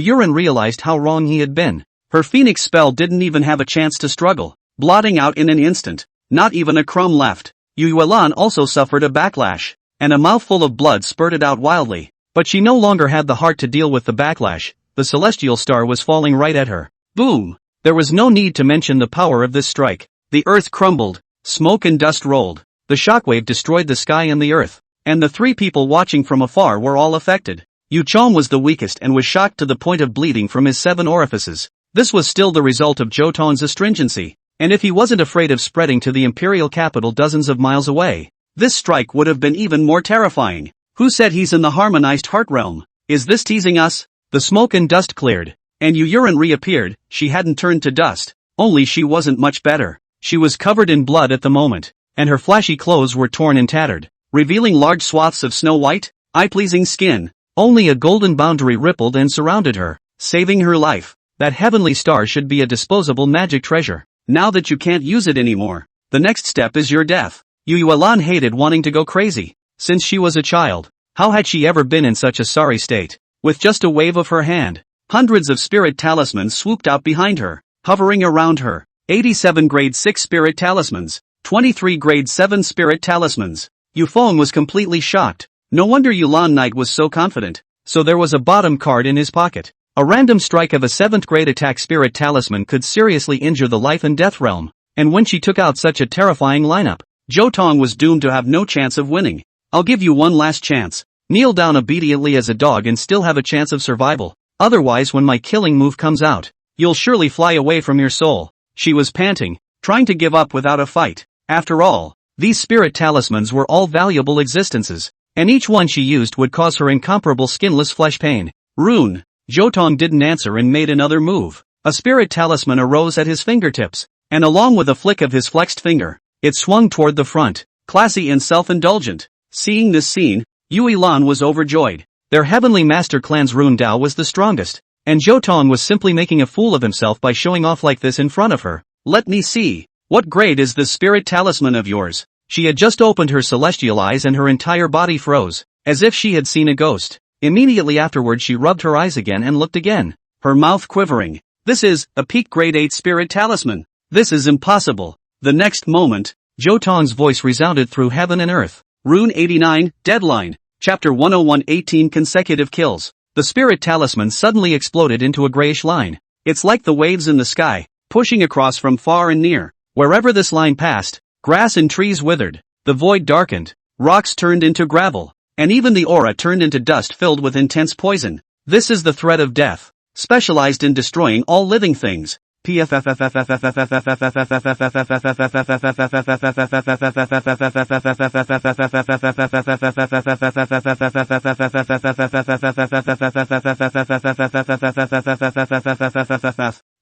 Yuren realized how wrong he had been. Her phoenix spell didn't even have a chance to struggle, blotting out in an instant. Not even a crumb left. Yu Yuelan also suffered a backlash, and a mouthful of blood spurted out wildly. But she no longer had the heart to deal with the backlash. The celestial star was falling right at her. Boom! There was no need to mention the power of this strike. The earth crumbled, smoke and dust rolled. The shockwave destroyed the sky and the earth, and the 3 people watching from afar were all affected. Yu Chong was the weakest and was shocked to the point of bleeding from his 7 orifices. This was still the result of Zhou Tong's astringency, and if he wasn't afraid of spreading to the imperial capital dozens of miles away, this strike would have been even more terrifying. Who said he's in the harmonized heart realm? Is this teasing us? The smoke and dust cleared, and Yu Yuren reappeared. She hadn't turned to dust, only she wasn't much better. She was covered in blood at the moment, and her flashy clothes were torn and tattered, revealing large swaths of snow-white, eye-pleasing skin. Only a golden boundary rippled and surrounded her, saving her life. That heavenly star should be a disposable magic treasure. Now that you can't use it anymore, the next step is your death. Yu Yuelan hated wanting to go crazy. Since she was a child, how had she ever been in such a sorry state? With just a wave of her hand, hundreds of spirit talismans swooped out behind her, hovering around her. 87 grade 6 spirit talismans, 23 grade 7 spirit talismans. Yu Feng was completely shocked. No wonder Yulan Knight was so confident. So there was a bottom card in his pocket. A random strike of a 7th grade attack spirit talisman could seriously injure the life and death realm. and when she took out such a terrifying lineup, Zhou Tong was doomed to have no chance of winning. I'll give you one last chance. Kneel down obediently as a dog and still have a chance of survival. Otherwise, when my killing move comes out, you'll surely fly away from your soul. She was panting, trying to give up without a fight. After all, these spirit talismans were all valuable existences, and each one she used would cause her incomparable skinless flesh pain. Rune. Zhou Tong didn't answer and made another move. A spirit talisman arose at his fingertips, and along with a flick of his flexed finger, it swung toward the front, classy and self-indulgent. Seeing this scene, Yui Lan was overjoyed. Their heavenly master clan's rune Dao was the strongest, and Zhou Tong was simply making a fool of himself by showing off like this in front of her. Let me see. What grade is this spirit talisman of yours? She had just opened her celestial eyes and her entire body froze, as if she had seen a ghost. Immediately afterward she rubbed her eyes again and looked again, her mouth quivering. This is a peak grade 8 spirit talisman. This is impossible. The next moment, Zhou Tong's voice resounded through heaven and earth. Rune 89, Deadline. Chapter 101, 18 consecutive kills. The spirit talisman suddenly exploded into a grayish line. It's like the waves in the sky, pushing across from far and near. Wherever this line passed, grass and trees withered, the void darkened, rocks turned into gravel, and even the aura turned into dust filled with intense poison. This is the thread of death, specialized in destroying all living things.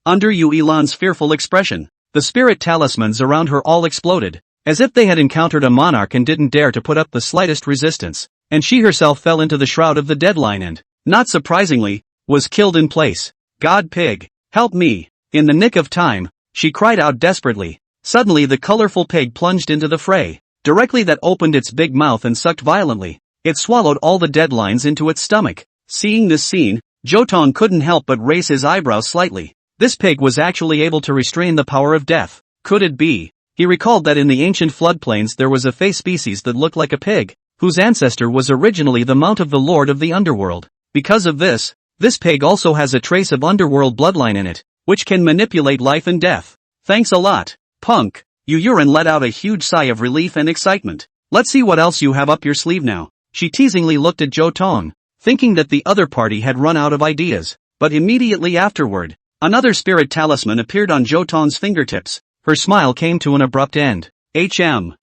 Under Yui Lan's fearful expression, the spirit talismans around her all exploded, as if they had encountered a monarch and didn't dare to put up the slightest resistance, and she herself fell into the shroud of the deadline and, not surprisingly, was killed in place. God pig, help me. In the nick of time, she cried out desperately. Suddenly the colorful pig plunged into the fray. Directly that opened its big mouth and sucked violently. It swallowed all the deadlines into its stomach. Seeing this scene, Zhou Tong couldn't help but raise his eyebrows slightly. This pig was actually able to restrain the power of death. Could it be? He recalled that in the ancient floodplains there was a fey species that looked like a pig, whose ancestor was originally the mount of the Lord of the Underworld. Because of this pig also has a trace of underworld bloodline in it, which can manipulate life and death. Thanks a lot, punk. Yuren let out a huge sigh of relief and excitement. Let's see what else you have up your sleeve now. She teasingly looked at Zhou Tong, thinking that the other party had run out of ideas. But immediately afterward, another spirit talisman appeared on Zhou Tong's fingertips. Her smile came to an abrupt end. HM.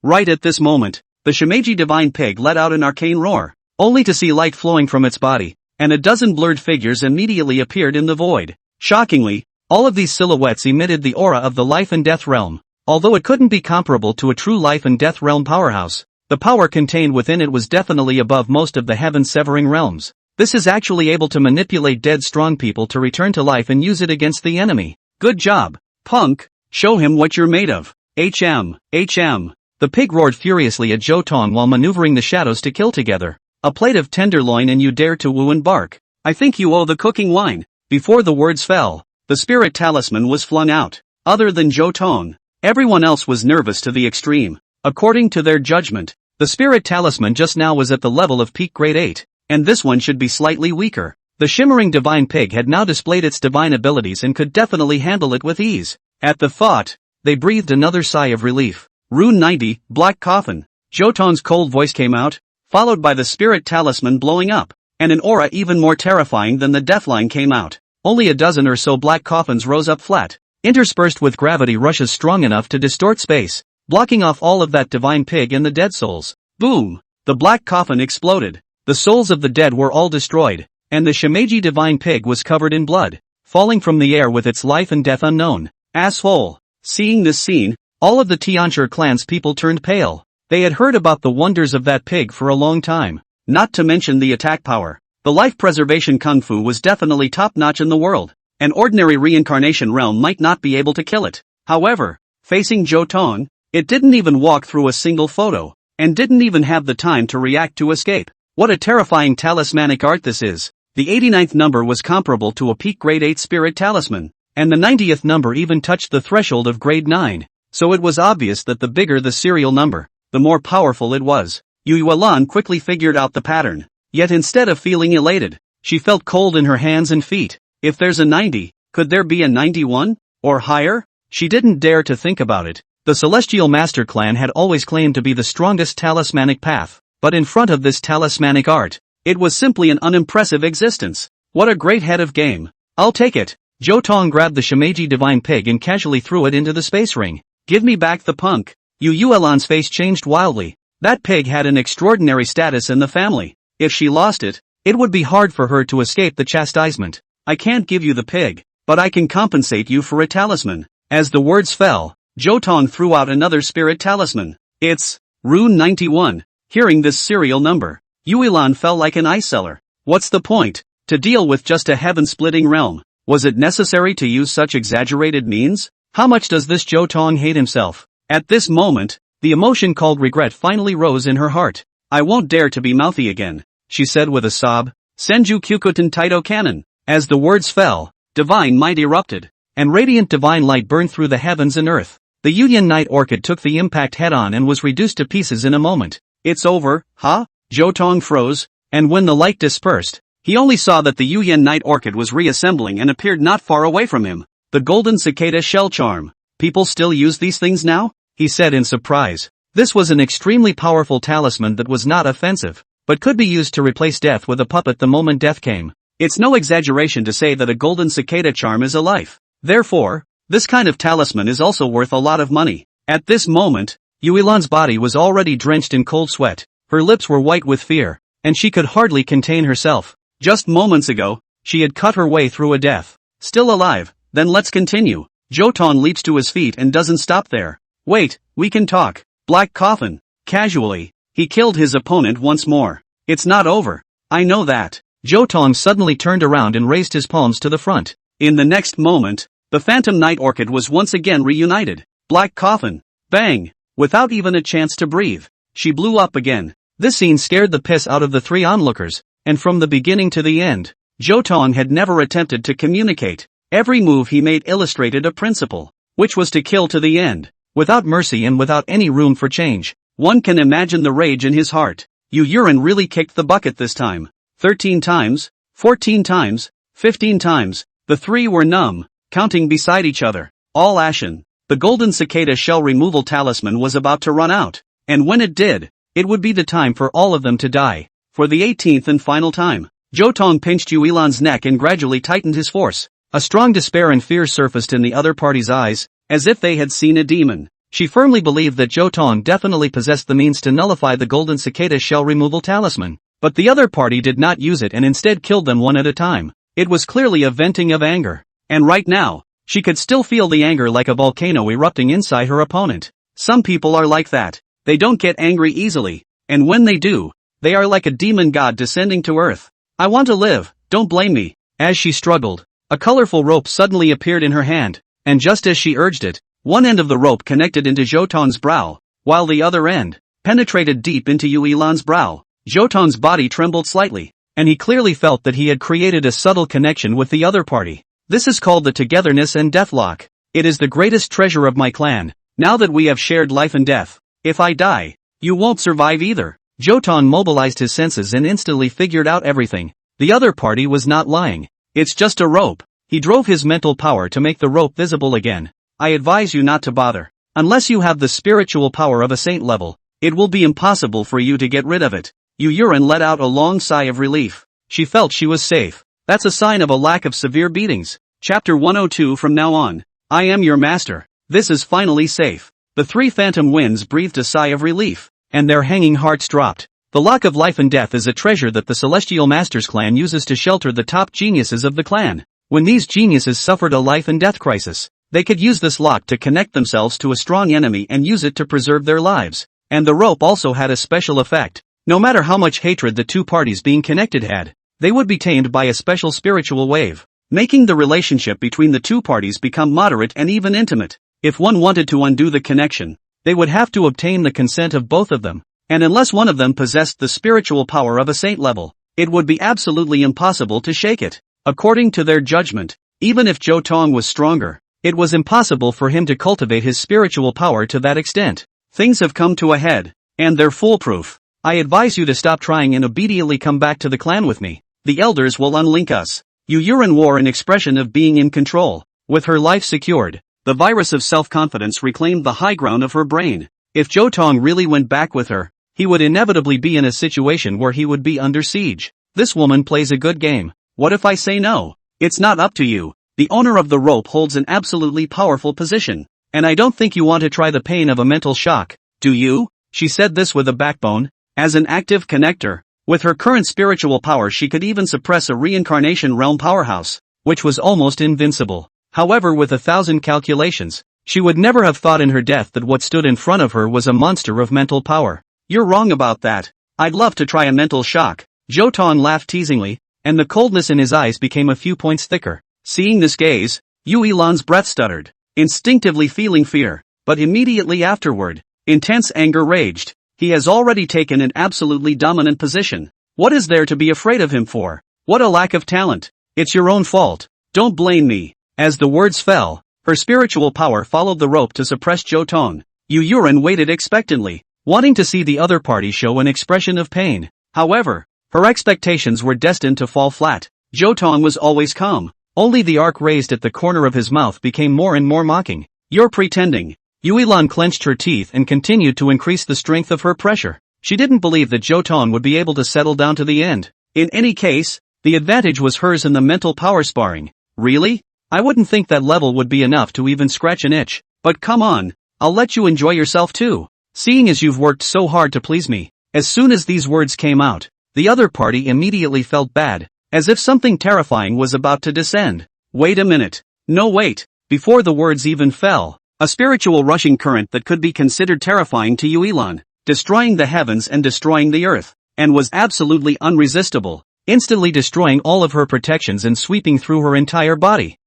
Right at this moment, the Shimeji divine pig let out an arcane roar, only to see light flowing from its body, and a dozen blurred figures immediately appeared in the void. Shockingly, all of these silhouettes emitted the aura of the life and death realm. Although it couldn't be comparable to a true life and death realm powerhouse, the power contained within it was definitely above most of the heaven-severing realms. This is actually able to manipulate dead strong people to return to life and use it against the enemy. Good job, punk. Show him what you're made of. HM. The pig roared furiously at Zhou Tong while maneuvering the shadows to kill together. A plate of tenderloin and you dare to woo and bark. I think you owe the cooking wine. Before the words fell, the spirit talisman was flung out. Other than Zhou Tong, everyone else was nervous to the extreme. According to their judgment, the spirit talisman just now was at the level of peak grade 8, and this one should be slightly weaker. The shimmering divine pig had now displayed its divine abilities and could definitely handle it with ease. At the thought, they breathed another sigh of relief. Rune 90, Black Coffin. Zhou Tong's cold voice came out, followed by the spirit talisman blowing up, and an aura even more terrifying than the deathline came out. Only a dozen or so black coffins rose up flat, interspersed with gravity rushes strong enough to distort space, blocking off all of that divine pig and the dead souls. Boom! The black coffin exploded. The souls of the dead were all destroyed, and the Shimeji divine pig was covered in blood, falling from the air with its life and death unknown. Asshole! Seeing this scene, all of the Tianchi clan's people turned pale. They had heard about the wonders of that pig for a long time, not to mention the attack power. The life preservation kung fu was definitely top-notch in the world. An ordinary reincarnation realm might not be able to kill it. However, facing Zhou Tong, it didn't even walk through a single photo, and didn't even have the time to react to escape. What a terrifying talismanic art this is. The 89th number was comparable to a peak grade 8 spirit talisman, and the 90th number even touched the threshold of grade 9, so it was obvious that the bigger the serial number, the more powerful it was. Yui Lan quickly figured out the pattern. Yet instead of feeling elated, she felt cold in her hands and feet. If there's a 90, could there be a 91? Or higher? She didn't dare to think about it. The Celestial Master Clan had always claimed to be the strongest talismanic path, but in front of this talismanic art, it was simply an unimpressive existence. What a great head of game. I'll take it. Zhou Tong grabbed the Shimeji divine pig and casually threw it into the space ring. Give me back the punk. Yu Yuelan's face changed wildly. That pig had an extraordinary status in the family. If she lost it, it would be hard for her to escape the chastisement. I can't give you the pig, but I can compensate you for a talisman. As the words fell, Zhou Tong threw out another spirit talisman. It's Rune 91. Hearing this serial number, Yuelan fell like an ice cellar. What's the point? To deal with just a heaven-splitting realm. Was it necessary to use such exaggerated means? How much does this Zhou Tong hate himself? At this moment, the emotion called regret finally rose in her heart. I won't dare to be mouthy again, she said with a sob. Senju Kyukoten Taito Cannon. As the words fell, divine might erupted, and radiant divine light burned through the heavens and earth. The Yuyan Night Orchid took the impact head-on and was reduced to pieces in a moment. It's over, huh? Zhou Tong froze, and when the light dispersed, he only saw that the Yuyan Night Orchid was reassembling and appeared not far away from him. The golden cicada shell charm. People still use these things now? He said in surprise. This was an extremely powerful talisman that was not offensive, but could be used to replace death with a puppet the moment death came. It's no exaggeration to say that a golden cicada charm is a life. Therefore, this kind of talisman is also worth a lot of money. At this moment, Yuelan's body was already drenched in cold sweat, her lips were white with fear, and she could hardly contain herself. Just moments ago, she had cut her way through a death. Still alive, then let's continue. Zhou Tong leaps to his feet and doesn't stop there. Wait, we can talk. Black Coffin. Casually, he killed his opponent once more. It's not over. I know that. Zhou Tong suddenly turned around and raised his palms to the front. In the next moment, the Phantom Night Orchid was once again reunited. Black Coffin. Bang! Without even a chance to breathe, she blew up again. This scene scared the piss out of the three onlookers, and from the beginning to the end, Zhou Tong had never attempted to communicate. Every move he made illustrated a principle, which was to kill to the end, without mercy and without any room for change. One can imagine the rage in his heart. Yu Yuan really kicked the bucket this time. 13 times, 14 times, 15 times, the three were numb, counting beside each other, all ashen. The golden cicada shell removal talisman was about to run out, and when it did, it would be the time for all of them to die. For the 18th and final time, Zhou Tong pinched Yuelan's neck and gradually tightened his force. A strong despair and fear surfaced in the other party's eyes, as if they had seen a demon. She firmly believed that Zhou Tong definitely possessed the means to nullify the golden cicada shell removal talisman. But the other party did not use it and instead killed them one at a time. It was clearly a venting of anger. And right now, she could still feel the anger like a volcano erupting inside her opponent. Some people are like that. They don't get angry easily. And when they do, they are like a demon god descending to earth. I want to live, don't blame me. As she struggled, a colorful rope suddenly appeared in her hand, and just as she urged it, one end of the rope connected into Zhou Tong's brow, while the other end penetrated deep into Yuelan's brow. Zhou Tong's body trembled slightly, and he clearly felt that he had created a subtle connection with the other party. This is called the togetherness and deathlock. It is the greatest treasure of my clan. Now that we have shared life and death, if I die, you won't survive either. Zhou Tong mobilized his senses and instantly figured out everything. The other party was not lying. It's just a rope. He drove his mental power to make the rope visible again. I advise you not to bother. Unless you have the spiritual power of a saint level, it will be impossible for you to get rid of it. Yu Yuan let out a long sigh of relief. She felt she was safe. That's a sign of a lack of severe beatings. Chapter 102. From now on, I am your master. This is finally safe. The three phantom winds breathed a sigh of relief, and their hanging hearts dropped. The lock of life and death is a treasure that the Celestial Masters clan uses to shelter the top geniuses of the clan. When these geniuses suffered a life and death crisis, they could use this lock to connect themselves to a strong enemy and use it to preserve their lives. And the rope also had a special effect. No matter how much hatred the two parties being connected had, they would be tamed by a special spiritual wave, making the relationship between the two parties become moderate and even intimate. If one wanted to undo the connection, they would have to obtain the consent of both of them, and unless one of them possessed the spiritual power of a saint level, it would be absolutely impossible to shake it. According to their judgment, even if Zhou Tong was stronger, it was impossible for him to cultivate his spiritual power to that extent. Things have come to a head, and they're foolproof. I advise you to stop trying and obediently come back to the clan with me. The elders will unlink us. Yu Yuan wore an expression of being in control. With her life secured, The virus of self-confidence reclaimed the high ground of her brain. If Zhou Tong really went back with her, he would inevitably be in a situation where he would be under siege. This woman plays a good game. What if I say no? It's not up to you. The owner of the rope holds an absolutely powerful position. And I don't think you want to try the pain of a mental shock, do you? She said this with a backbone. As an active connector, with her current spiritual power she could even suppress a reincarnation realm powerhouse, which was almost invincible. However, with 1,000 calculations, she would never have thought in her death that what stood in front of her was a monster of mental power. You're wrong about that. I'd love to try a mental shock. Zhou Tong laughed teasingly, and the coldness in his eyes became a few points thicker. Seeing this gaze, Yu Elan's breath stuttered, instinctively feeling fear, but immediately afterward, intense anger raged. He has already taken an absolutely dominant position. What is there to be afraid of him for? What a lack of talent. It's your own fault. Don't blame me. As the words fell, her spiritual power followed the rope to suppress Zhou Tong. Yu Yuren waited expectantly, wanting to see the other party show an expression of pain. However, her expectations were destined to fall flat. Zhou Tong was always calm. Only the arc raised at the corner of his mouth became more and more mocking. You're pretending. Yu Elan clenched her teeth and continued to increase the strength of her pressure. She didn't believe that Zhou Tong would be able to settle down to the end. In any case, the advantage was hers in the mental power sparring. Really? I wouldn't think that level would be enough to even scratch an itch. But come on, I'll let you enjoy yourself too. Seeing as you've worked so hard to please me. As soon as these words came out, the other party immediately felt bad, as if something terrifying was about to descend. Wait a minute. No wait. Before the words even fell, a spiritual rushing current that could be considered terrifying to Yu Elan, destroying the heavens and destroying the earth, and was absolutely unresistible, instantly destroying all of her protections and sweeping through her entire body.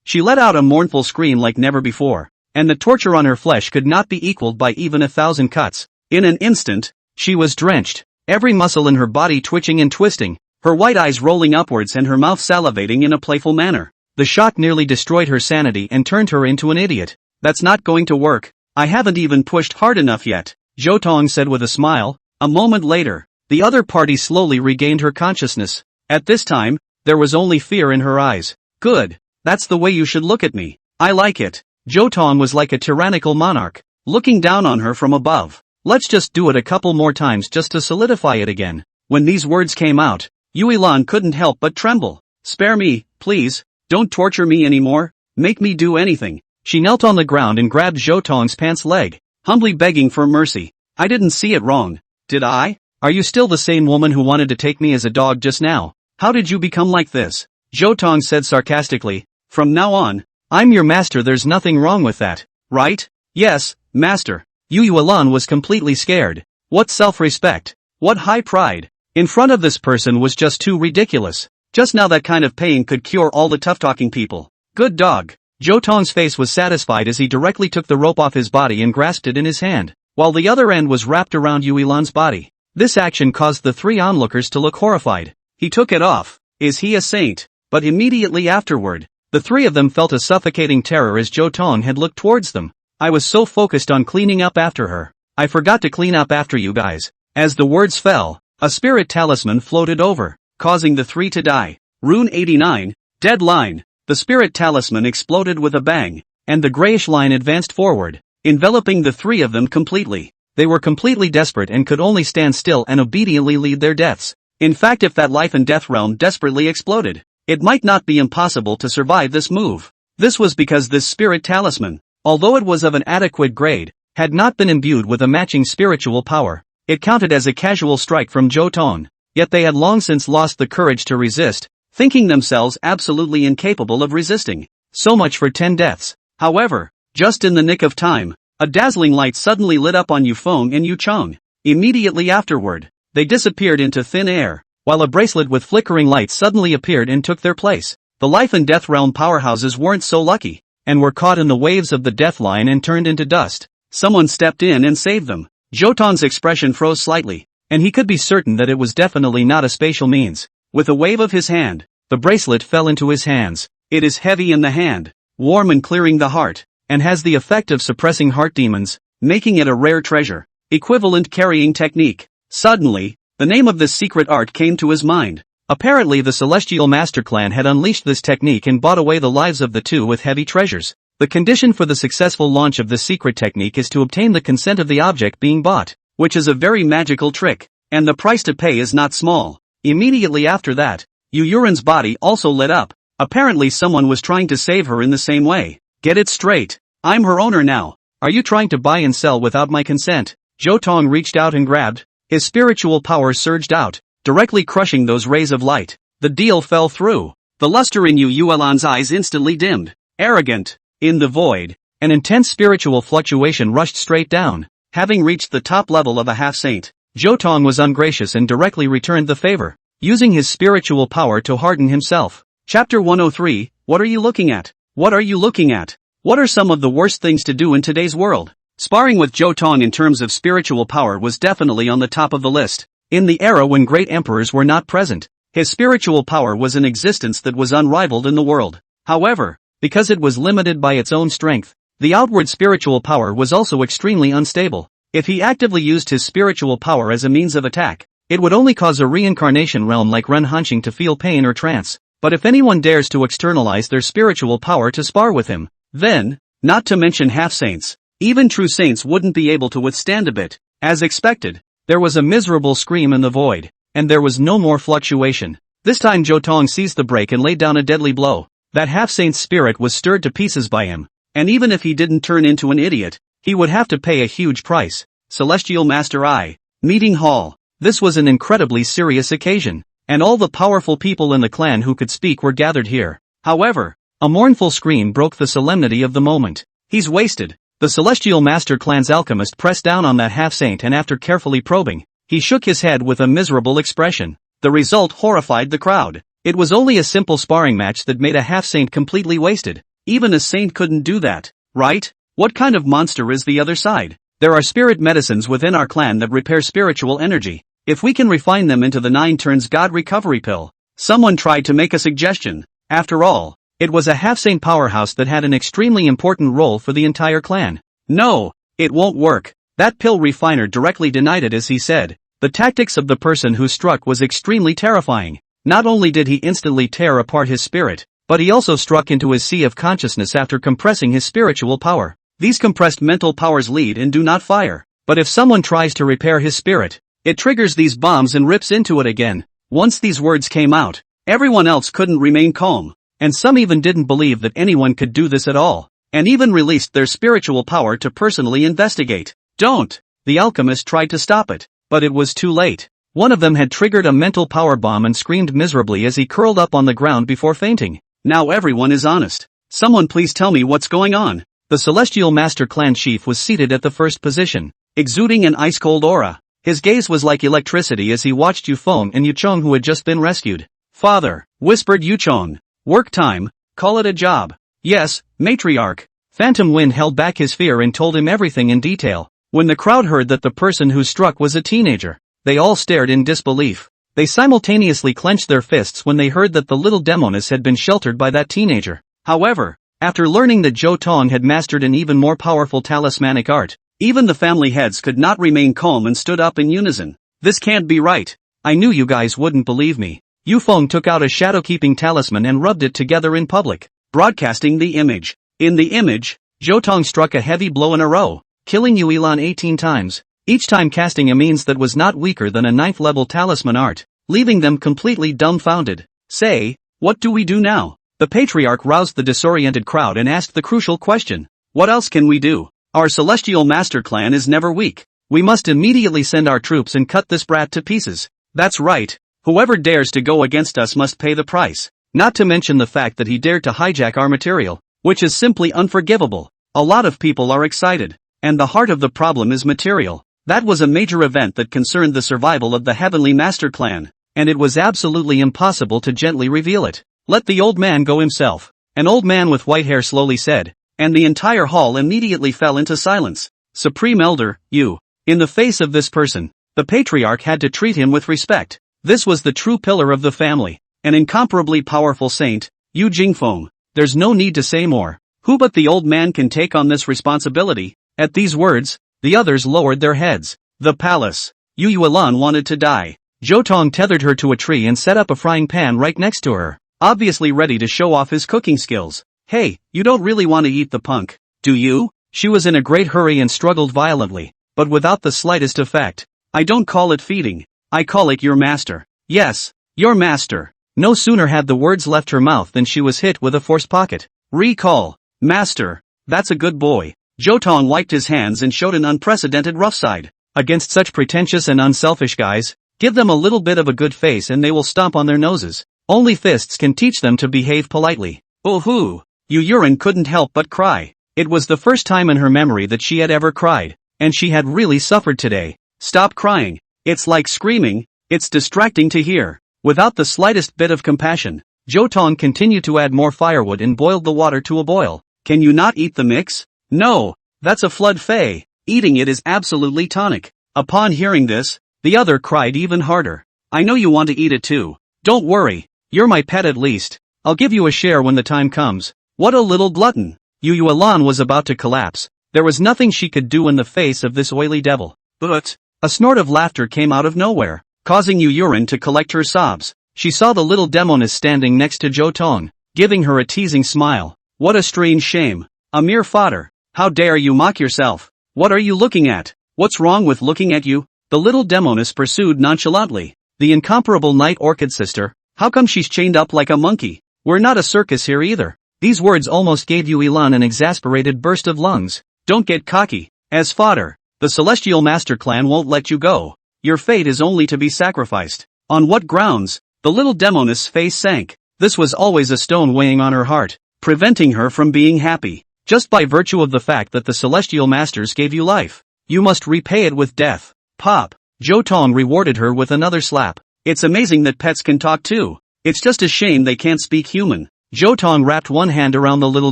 She let out a mournful scream like never before, and the torture on her flesh could not be equaled by even 1,000 cuts. In an instant, she was drenched, every muscle in her body twitching and twisting, her white eyes rolling upwards and her mouth salivating in a playful manner. The shock nearly destroyed her sanity and turned her into an idiot. That's not going to work. I haven't even pushed hard enough yet, Zhou Tong said with a smile. A moment later, the other party slowly regained her consciousness. At this time, there was only fear in her eyes. Good. That's the way you should look at me. I like it. Zhou Tong was like a tyrannical monarch, looking down on her from above. Let's just do it a couple more times just to solidify it again. When these words came out, Yu Elan couldn't help but tremble. Spare me, please. Don't torture me anymore. Make me do anything. She knelt on the ground and grabbed Zhou Tong's pants leg, humbly begging for mercy. I didn't see it wrong, did I? Are you still the same woman who wanted to take me as a dog just now? How did you become like this? Zhou Tong said sarcastically. From now on, I'm your master. There's nothing wrong with that, right? Yes, master. Yu Elan was completely scared. What self-respect? What high pride? In front of this person was just too ridiculous. Just now that kind of pain could cure all the tough-talking people. Good dog. Zhou Tong's face was satisfied as he directly took the rope off his body and grasped it in his hand, while the other end was wrapped around Yu Elan's body. This action caused the three onlookers to look horrified. He took it off. Is he a saint? But immediately afterward, the three of them felt a suffocating terror as Zhou Tong had looked towards them. I was so focused on cleaning up after her. I forgot to clean up after you guys. As the words fell, a spirit talisman floated over, causing the three to die. Rune 89, Dead Line. The spirit talisman exploded with a bang, and the grayish line advanced forward, enveloping the three of them completely. They were completely desperate and could only stand still and obediently lead their deaths. In fact, if that life and death realm desperately exploded, it might not be impossible to survive this move. This was because this spirit talisman, although it was of an adequate grade, had not been imbued with a matching spiritual power. It counted as a casual strike from Zhou Tong, yet they had long since lost the courage to resist, thinking themselves absolutely incapable of resisting. So much for 10 deaths. However, just in the nick of time, a dazzling light suddenly lit up on Yu Feng and Yu Cheng. Immediately afterward, they disappeared into thin air, while a bracelet with flickering lights suddenly appeared and took their place. The life and death realm powerhouses weren't so lucky, and were caught in the waves of the death line and turned into dust. Someone stepped in and saved them. Zhou Tong's expression froze slightly, and he could be certain that it was definitely not a spatial means. With a wave of his hand, the bracelet fell into his hands. It is heavy in the hand, warm and clearing the heart, and has the effect of suppressing heart demons, making it a rare treasure. Equivalent carrying technique. Suddenly, the name of this secret art came to his mind. Apparently the Celestial Master Clan had unleashed this technique and bought away the lives of the two with heavy treasures. The condition for the successful launch of this secret technique is to obtain the consent of the object being bought, which is a very magical trick, and the price to pay is not small. Immediately after that, Yu Yuren's body also lit up. Apparently someone was trying to save her in the same way. Get it straight. I'm her owner now. Are you trying to buy and sell without my consent? Zhou Tong reached out and grabbed. His spiritual power surged out, directly crushing those rays of light. The deal fell through. The luster in Yu Yuelan's eyes instantly dimmed. Arrogant. In the void, an intense spiritual fluctuation rushed straight down. Having reached the top level of a half-saint, Zhou Tong was ungracious and directly returned the favor, using his spiritual power to harden himself. Chapter 103, What are you looking at? What are you looking at? What are some of the worst things to do in today's world? Sparring with Zhou Tong in terms of spiritual power was definitely on the top of the list. In the era when great emperors were not present, his spiritual power was an existence that was unrivaled in the world. However, because it was limited by its own strength, the outward spiritual power was also extremely unstable. If he actively used his spiritual power as a means of attack, it would only cause a reincarnation realm like Ren Hanqing to feel pain or trance. But if anyone dares to externalize their spiritual power to spar with him, then, not to mention half-saints, even true saints wouldn't be able to withstand a bit. As expected, there was a miserable scream in the void, and there was no more fluctuation. This time Zhou Tong seized the break and laid down a deadly blow. That half-saint's spirit was stirred to pieces by him, and even if he didn't turn into an idiot, he would have to pay a huge price. Celestial Master I. Meeting Hall. This was an incredibly serious occasion, and all the powerful people in the clan who could speak were gathered here. However, a mournful scream broke the solemnity of the moment. He's wasted. The Celestial Master clan's alchemist pressed down on that half-saint and after carefully probing, he shook his head with a miserable expression. The result horrified the crowd. It was only a simple sparring match that made a half-saint completely wasted. Even a saint couldn't do that, right? What kind of monster is the other side? There are spirit medicines within our clan that repair spiritual energy. If we can refine them into the 9 turns God recovery pill. Someone tried to make a suggestion. After all, it was a half-saint powerhouse that had an extremely important role for the entire clan. No, it won't work. That pill refiner directly denied it as he said. The tactics of the person who struck was extremely terrifying. Not only did he instantly tear apart his spirit, but he also struck into his sea of consciousness after compressing his spiritual power. These compressed mental powers lead and do not fire. But if someone tries to repair his spirit, it triggers these bombs and rips into it again. Once these words came out, everyone else couldn't remain calm. And some even didn't believe that anyone could do this at all, and even released their spiritual power to personally investigate. Don't! The alchemist tried to stop it, but it was too late. One of them had triggered a mental power bomb and screamed miserably as he curled up on the ground before fainting. Now everyone is honest. Someone please tell me what's going on. The Celestial Master clan chief was seated at the first position, exuding an ice-cold aura. His gaze was like electricity as he watched Yufeng and Yuchong who had just been rescued. Father, whispered Yuchong. Work time, call it a job. Yes, matriarch. Phantom Wind held back his fear and told him everything in detail. When the crowd heard that the person who struck was a teenager, they all stared in disbelief. They simultaneously clenched their fists when they heard that the little demoness had been sheltered by that teenager. However, after learning that Zhou Tong had mastered an even more powerful talismanic art, even the family heads could not remain calm and stood up in unison. This can't be right. I knew you guys wouldn't believe me. Yufeng took out a shadow-keeping talisman and rubbed it together in public, broadcasting the image. In the image, Zhou Tong struck a heavy blow in a row, killing Yu Ilan 18 times, each time casting a means that was not weaker than a 9th-level talisman art, leaving them completely dumbfounded. Say, what do we do now? The patriarch roused the disoriented crowd and asked the crucial question. What else can we do? Our Celestial Master clan is never weak. We must immediately send our troops and cut this brat to pieces. That's right. Whoever dares to go against us must pay the price. Not to mention the fact that he dared to hijack our material, which is simply unforgivable. A lot of people are excited, and the heart of the problem is material. That was a major event that concerned the survival of the Heavenly Master clan, and it was absolutely impossible to gently reveal it. Let the old man go himself, an old man with white hair slowly said, and the entire hall immediately fell into silence. Supreme Elder, you. In the face of this person, the patriarch had to treat him with respect. This was the true pillar of the family, an incomparably powerful saint, Yu Jingfeng. There's no need to say more. Who but the old man can take on this responsibility? At these words, the others lowered their heads. The palace. Yu Yuelan wanted to die. Zhou Tong tethered her to a tree and set up a frying pan right next to her, obviously ready to show off his cooking skills. Hey, you don't really want to eat the punk, do you? She was in a great hurry and struggled violently, but without the slightest effect. I don't call it feeding. I call it your master. Yes, your master. No sooner had the words left her mouth than she was hit with a force pocket. Recall. Master. That's a good boy. Zhou Tong wiped his hands and showed an unprecedented rough side. Against such pretentious and unselfish guys, give them a little bit of a good face and they will stomp on their noses. Only fists can teach them to behave politely. Oh-hoo! Yurin couldn't help but cry. It was the first time in her memory that she had ever cried, and she had really suffered today. Stop crying. It's like screaming, it's distracting to hear. Without the slightest bit of compassion, Zhou Tong continued to add more firewood and boiled the water to a boil. Can you not eat the mix? No, that's a flood fei. Eating it is absolutely tonic. Upon hearing this, the other cried even harder. I know you want to eat it too. Don't worry, you're my pet at least. I'll give you a share when the time comes. What a little glutton. Yulan was about to collapse. There was nothing she could do in the face of this oily devil. But a snort of laughter came out of nowhere, causing Yurin to collect her sobs. She saw the little demoness standing next to Zhou Tong, giving her a teasing smile. What a strange shame. A mere fodder. How dare you mock yourself? What are you looking at? What's wrong with looking at you? The little demoness pursued nonchalantly. The incomparable night orchid sister, how come she's chained up like a monkey? We're not a circus here either. These words almost gave Yulan an exasperated burst of lungs. Don't get cocky. As fodder, the Celestial Master Clan won't let you go. Your fate is only to be sacrificed. On what grounds? The little demoness' face sank. This was always a stone weighing on her heart, preventing her from being happy. Just by virtue of the fact that the Celestial Masters gave you life, you must repay it with death. Pop. Zhou Tong rewarded her with another slap. It's amazing that pets can talk too. It's just a shame they can't speak human. Zhou Tong wrapped one hand around the little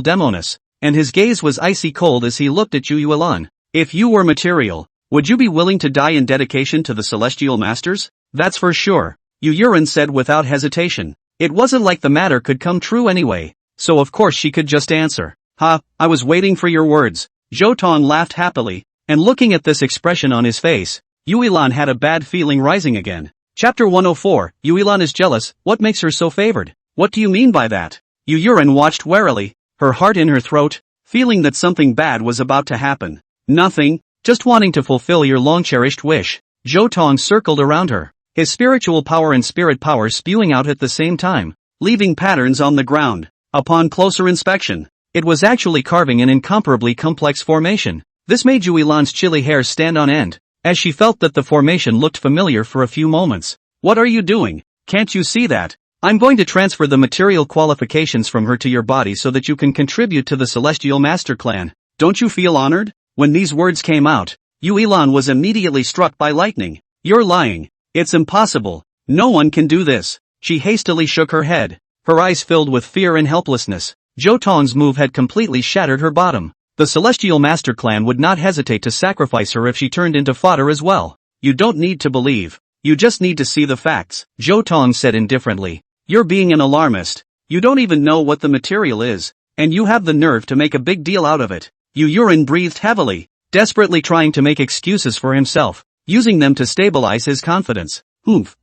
demoness, and his gaze was icy cold as he looked at Yulan. If you were material, would you be willing to die in dedication to the Celestial Masters? That's for sure, Yurin said without hesitation. It wasn't like the matter could come true anyway, so of course she could just answer. Ha, I was waiting for your words. Zhou Tong laughed happily, and looking at this expression on his face, Yulan had a bad feeling rising again. Chapter 104, Yulan is jealous, what makes her so favored? What do you mean by that? Yurin watched warily, her heart in her throat, feeling that something bad was about to happen. Nothing, just wanting to fulfill your long-cherished wish. Zhou Tong circled around her, his spiritual power and spirit power spewing out at the same time, leaving patterns on the ground. Upon closer inspection, it was actually carving an incomparably complex formation. This made Yulan's chilly hair stand on end, as she felt that the formation looked familiar for a few moments. What are you doing? Can't you see that? I'm going to transfer the material qualifications from her to your body so that you can contribute to the Celestial Master Clan. Don't you feel honored? When these words came out, Yulan was immediately struck by lightning. You're lying. It's impossible. No one can do this. She hastily shook her head, her eyes filled with fear and helplessness. Zhou Tong's move had completely shattered her bottom. The Celestial Master Clan would not hesitate to sacrifice her if she turned into fodder as well. You don't need to believe. You just need to see the facts, Zhou Tong said indifferently. You're being an alarmist. You don't even know what the material is, and you have the nerve to make a big deal out of it. Yurin breathed heavily, desperately trying to make excuses for himself, using them to stabilize his confidence.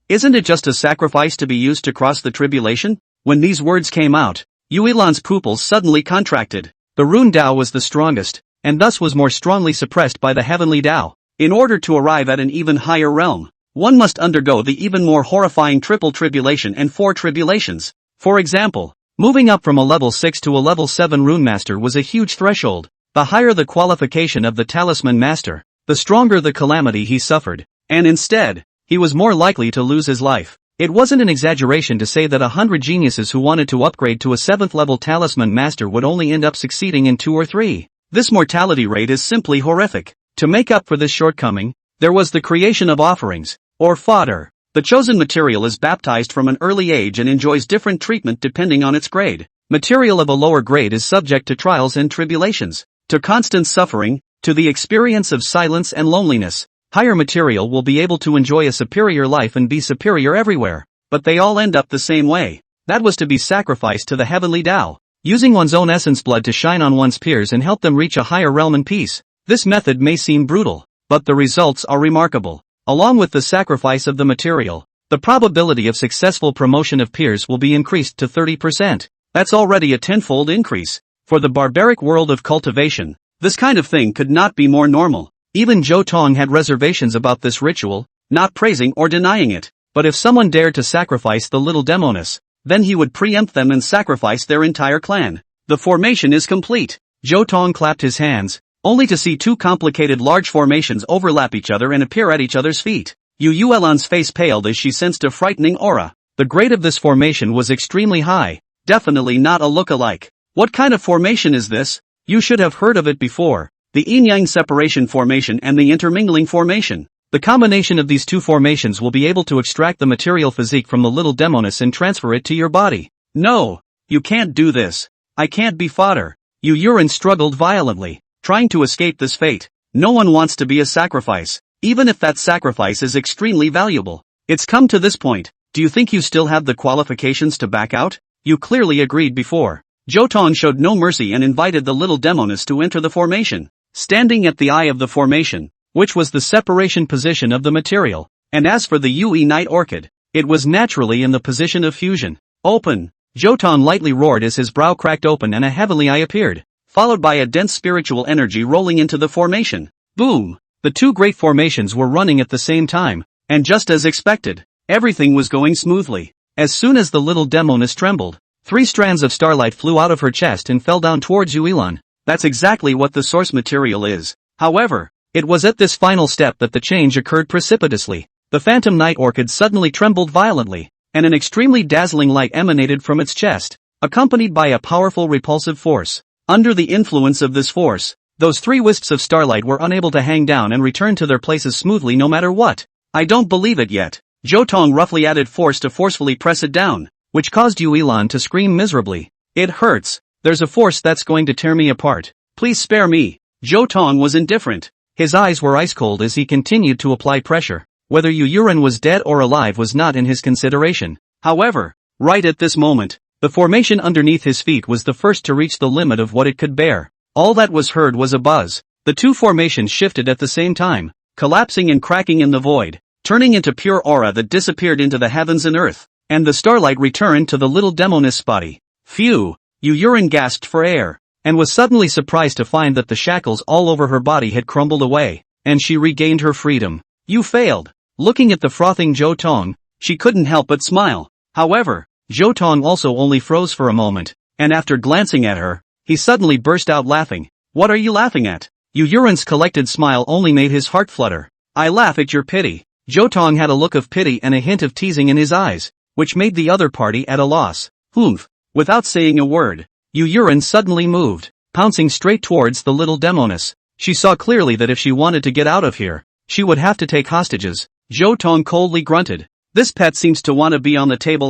Isn't it just a sacrifice to be used to cross the tribulation? When these words came out, Yulan's pupils suddenly contracted. The rune Dao was the strongest, and thus was more strongly suppressed by the heavenly Dao. In order to arrive at an even higher realm, one must undergo the even more horrifying triple tribulation and four tribulations. For example, moving up from a level 6 to a level 7 rune master was a huge threshold. The higher the qualification of the talisman master, the stronger the calamity he suffered, and instead, he was more likely to lose his life. It wasn't an exaggeration to say that 100 geniuses who wanted to upgrade to a 7th level talisman master would only end up succeeding in 2 or 3. This mortality rate is simply horrific. To make up for this shortcoming, there was the creation of offerings, or fodder. The chosen material is baptized from an early age and enjoys different treatment depending on its grade. Material of a lower grade is subject to trials and tribulations, to constant suffering, to the experience of silence and loneliness. Higher material will be able to enjoy a superior life and be superior everywhere, but they all end up the same way. That was to be sacrificed to the heavenly Tao, using one's own essence blood to shine on one's peers and help them reach a higher realm in peace. This method may seem brutal, but the results are remarkable. Along with the sacrifice of the material, the probability of successful promotion of peers will be increased to 30%. That's already a tenfold increase. For the barbaric world of cultivation, this kind of thing could not be more normal. Even Zhou Tong had reservations about this ritual, not praising or denying it. But if someone dared to sacrifice the little demoness, then he would preempt them and sacrifice their entire clan. The formation is complete. Zhou Tong clapped his hands, only to see two complicated large formations overlap each other and appear at each other's feet. Yu Yuelan's face paled as she sensed a frightening aura. The grade of this formation was extremely high, definitely not a look-alike. What kind of formation is this? You should have heard of it before. The yin-yang separation formation and the intermingling formation. The combination of these two formations will be able to extract the material physique from the little demoness and transfer it to your body. No, you can't do this. I can't be fodder. Yu Yuren struggled violently, trying to escape this fate. No one wants to be a sacrifice, even if that sacrifice is extremely valuable. It's come to this point, do you think you still have the qualifications to back out? You clearly agreed before. Zhou Tong showed no mercy and invited the little demoness to enter the formation. Standing at the eye of the formation, which was the separation position of the material, and as for the Yue Night Orchid, it was naturally in the position of fusion. Open! Zhou Tong lightly roared as his brow cracked open and a heavenly eye appeared, followed by a dense spiritual energy rolling into the formation. Boom! The two great formations were running at the same time, and just as expected, everything was going smoothly. As soon as the little demoness trembled, 3 strands of starlight flew out of her chest and fell down towards Yuelan. That's exactly what the source material is. However, it was at this final step that the change occurred precipitously. The phantom night orchid suddenly trembled violently, and an extremely dazzling light emanated from its chest, accompanied by a powerful repulsive force. Under the influence of this force, those 3 wisps of starlight were unable to hang down and return to their places smoothly no matter what. I don't believe it yet. Zhou Tong roughly added force to forcefully press it down, which caused Yuelan to scream miserably. It hurts. There's a force that's going to tear me apart. Please spare me. Zhou Tong was indifferent. His eyes were ice cold as he continued to apply pressure. Whether Yu Yuren was dead or alive was not in his consideration. However, right at this moment, the formation underneath his feet was the first to reach the limit of what it could bear. All that was heard was a buzz. The two formations shifted at the same time, collapsing and cracking in the void, turning into pure aura that disappeared into the heavens and earth, and the starlight returned to the little demoness body. Phew! Yu Yuren gasped for air, and was suddenly surprised to find that the shackles all over her body had crumbled away, and she regained her freedom. You failed. Looking at the frothing Zhou Tong, she couldn't help but smile. However, Zhou Tong also only froze for a moment, and after glancing at her, he suddenly burst out laughing. What are you laughing at? Yu Yuren's collected smile only made his heart flutter. I laugh at your pity. Zhou Tong had a look of pity and a hint of teasing in his eyes, which made the other party at a loss. Humph. Without saying a word, Yu Yuren suddenly moved, pouncing straight towards the little demoness. She saw clearly that if she wanted to get out of here, she would have to take hostages. Zhou Tong coldly grunted. This pet seems to want to be on the table.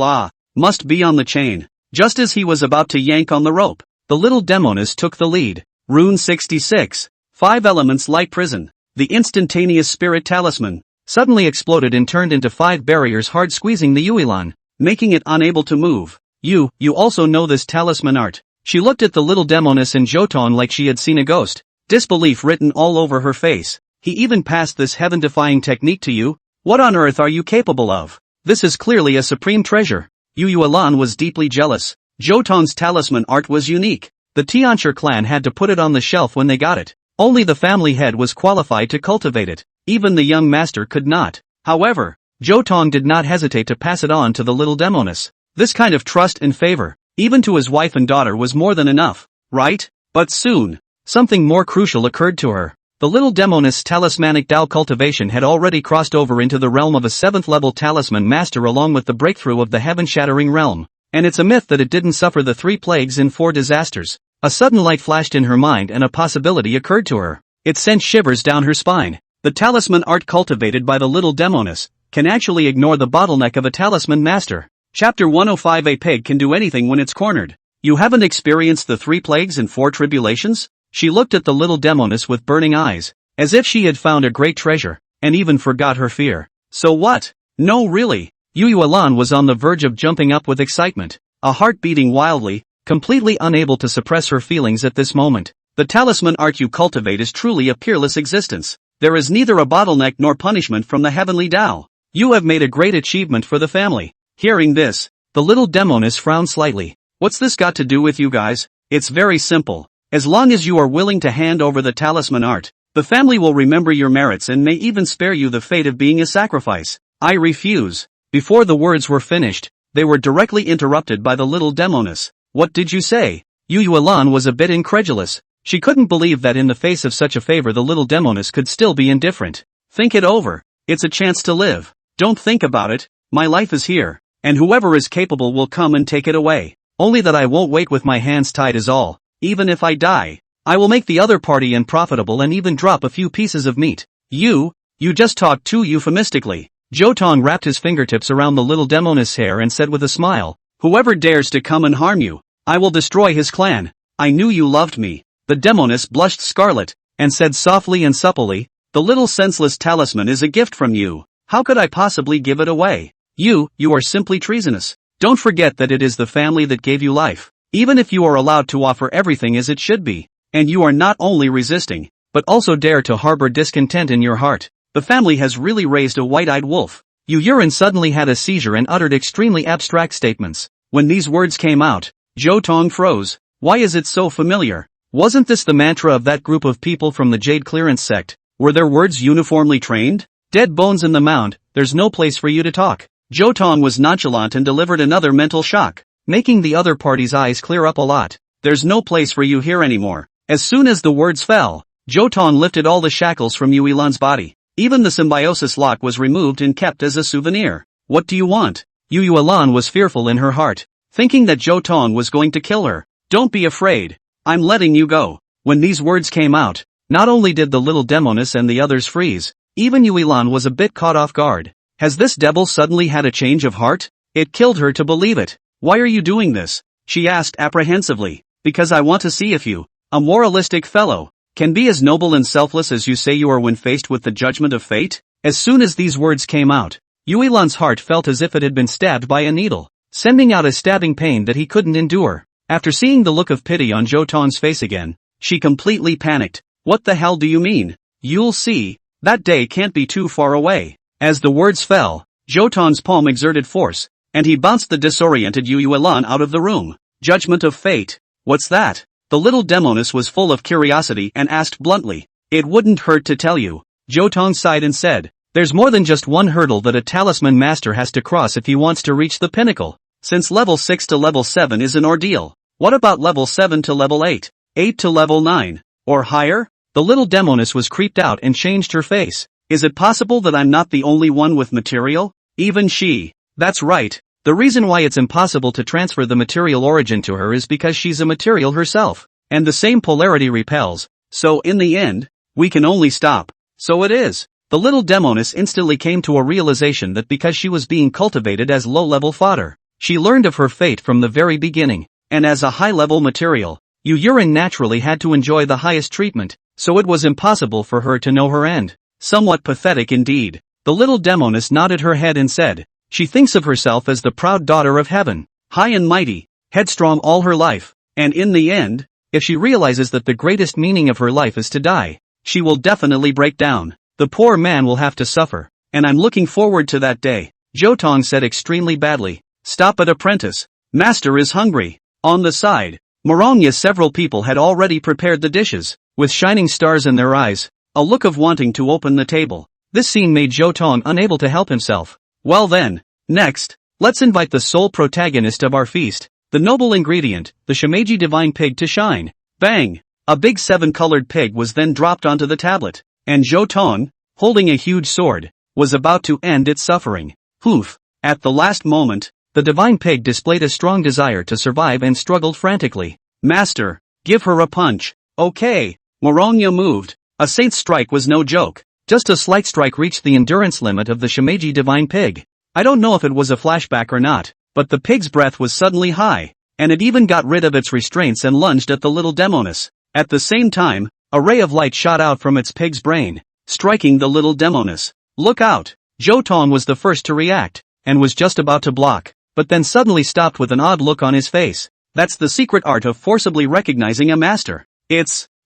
Must be on the chain. Just as he was about to yank on the rope, the little demoness took the lead. Rune 66. 5 elements light prison. The instantaneous spirit talisman suddenly exploded and turned into 5 barriers hard squeezing the Yuelan, making it unable to move. You also know this talisman art. She looked at the little demoness and Zhou Tong like she had seen a ghost, disbelief written all over her face. He even passed this heaven-defying technique to you? What on earth are you capable of? This is clearly a supreme treasure. Yu Yuelan was deeply jealous. Zhou Tong's talisman art was unique. The Tianchi clan had to put it on the shelf when they got it. Only the family head was qualified to cultivate it. Even the young master could not. However, Zhou Tong did not hesitate to pass it on to the little demoness. This kind of trust and favor, even to his wife and daughter, was more than enough, right? But soon, something more crucial occurred to her. The little demoness' talismanic Dao cultivation had already crossed over into the realm of a 7th-level talisman master along with the breakthrough of the heaven-shattering realm. And it's a myth that it didn't suffer the 3 plagues and 4 disasters. A sudden light flashed in her mind and a possibility occurred to her. It sent shivers down her spine. The talisman art cultivated by the little demoness can actually ignore the bottleneck of a talisman master. Chapter 105. A pig can do anything when it's cornered. You haven't experienced the 3 plagues and 4 tribulations? She looked at the little demoness with burning eyes, as if she had found a great treasure, and even forgot her fear. So what? No really. Yu Yuelan was on the verge of jumping up with excitement, a heart beating wildly, completely unable to suppress her feelings at this moment. The talisman art you cultivate is truly a peerless existence. There is neither a bottleneck nor punishment from the heavenly Tao. You have made a great achievement for the family. Hearing this, the little demoness frowned slightly. What's this got to do with you guys? It's very simple. As long as you are willing to hand over the talisman art, the family will remember your merits and may even spare you the fate of being a sacrifice. I refuse. Before the words were finished, they were directly interrupted by the little demoness. What did you say? Yu Yuelan was a bit incredulous. She couldn't believe that in the face of such a favor the little demoness could still be indifferent. Think it over. It's a chance to live. Don't think about it. My life is here, and whoever is capable will come and take it away. Only that I won't wait with my hands tied is all. Even if I die, I will make the other party unprofitable and even drop a few pieces of meat. You just talked too euphemistically. Zhou Tong wrapped his fingertips around the little demoness' hair and said with a smile, whoever dares to come and harm you, I will destroy his clan. I knew you loved me. The demoness blushed scarlet, and said softly and supplely, the little senseless talisman is a gift from you. How could I possibly give it away? You are simply treasonous. Don't forget that it is the family that gave you life. Even if you are allowed to offer everything as it should be, and you are not only resisting, but also dare to harbor discontent in your heart, the family has really raised a white-eyed wolf. Yu Yuan suddenly had a seizure and uttered extremely abstract statements. When these words came out, Zhou Tong froze. Why is it so familiar? Wasn't this the mantra of that group of people from the Jade Clearance sect? Were their words uniformly trained? Dead bones in the mound, there's no place for you to talk. Zhou Tong was nonchalant and delivered another mental shock, making the other party's eyes clear up a lot. There's no place for you here anymore. As soon as the words fell, Zhou Tong lifted all the shackles from Yu Yuelan's body. Even the symbiosis lock was removed and kept as a souvenir. What do you want? Yu Yuelan was fearful in her heart, thinking that Zhou Tong was going to kill her. Don't be afraid. I'm letting you go. When these words came out, not only did the little demoness and the others freeze, even Yu Yuelan was a bit caught off guard. Has this devil suddenly had a change of heart? It killed her to believe it. Why are you doing this? She asked apprehensively. Because I want to see if you, a moralistic fellow, can be as noble and selfless as you say you are when faced with the judgment of fate? As soon as these words came out, Yu Yuelan's heart felt as if it had been stabbed by a needle, sending out a stabbing pain that he couldn't endure. After seeing the look of pity on Zhou Tong's face again, she completely panicked. What the hell do you mean? You'll see. That day can't be too far away. As the words fell, Zhou Tong's palm exerted force, and he bounced the disoriented Yu Yuelan out of the room. Judgment of fate. What's that? The little demoness was full of curiosity and asked bluntly. It wouldn't hurt to tell you. Zhou Tong sighed and said, there's more than just one hurdle that a talisman master has to cross if he wants to reach the pinnacle. Since level 6 to level 7 is an ordeal, what about level 7 to level 8? 8 to level 9? Or higher? The little demoness was creeped out and changed her face. Is it possible that I'm not the only one with material? Even she. That's right. The reason why it's impossible to transfer the material origin to her is because she's a material herself. And the same polarity repels. So in the end, we can only stop. So it is. The little demoness instantly came to a realization that because she was being cultivated as low-level fodder, she learned of her fate from the very beginning. And as a high-level material, Yu Yuan naturally had to enjoy the highest treatment, so it was impossible for her to know her end. Somewhat pathetic indeed. The little demoness nodded her head and said, she thinks of herself as the proud daughter of heaven, high and mighty, headstrong all her life, and in the end, if she realizes that the greatest meaning of her life is to die, she will definitely break down. The poor man will have to suffer, and I'm looking forward to that day. Zhou Tong said extremely badly. Stop it, apprentice. Master is hungry. On the side, Morongya, several people had already prepared the dishes, with shining stars in their eyes, a look of wanting to open the table. This scene made Zhou Tong unable to help himself. Well then, next, let's invite the sole protagonist of our feast, the noble ingredient, the Shimeji divine pig to shine. Bang! A big 7-colored pig was then dropped onto the tablet, and Zhou Tong, holding a huge sword, was about to end its suffering. Poof! At the last moment, the divine pig displayed a strong desire to survive and struggled frantically. Master, give her a punch. Okay. Morongya moved. A saint's strike was no joke. Just a slight strike reached the endurance limit of the Shimeji divine pig. I don't know if it was a flashback or not, but the pig's breath was suddenly high, and it even got rid of its restraints and lunged at the little demoness. At the same time, a ray of light shot out from its pig's brain, striking the little demoness. Look out! Zhou Tong was the first to react, and was just about to block, but then suddenly stopped with an odd look on his face. That's the secret art of forcibly recognizing a master.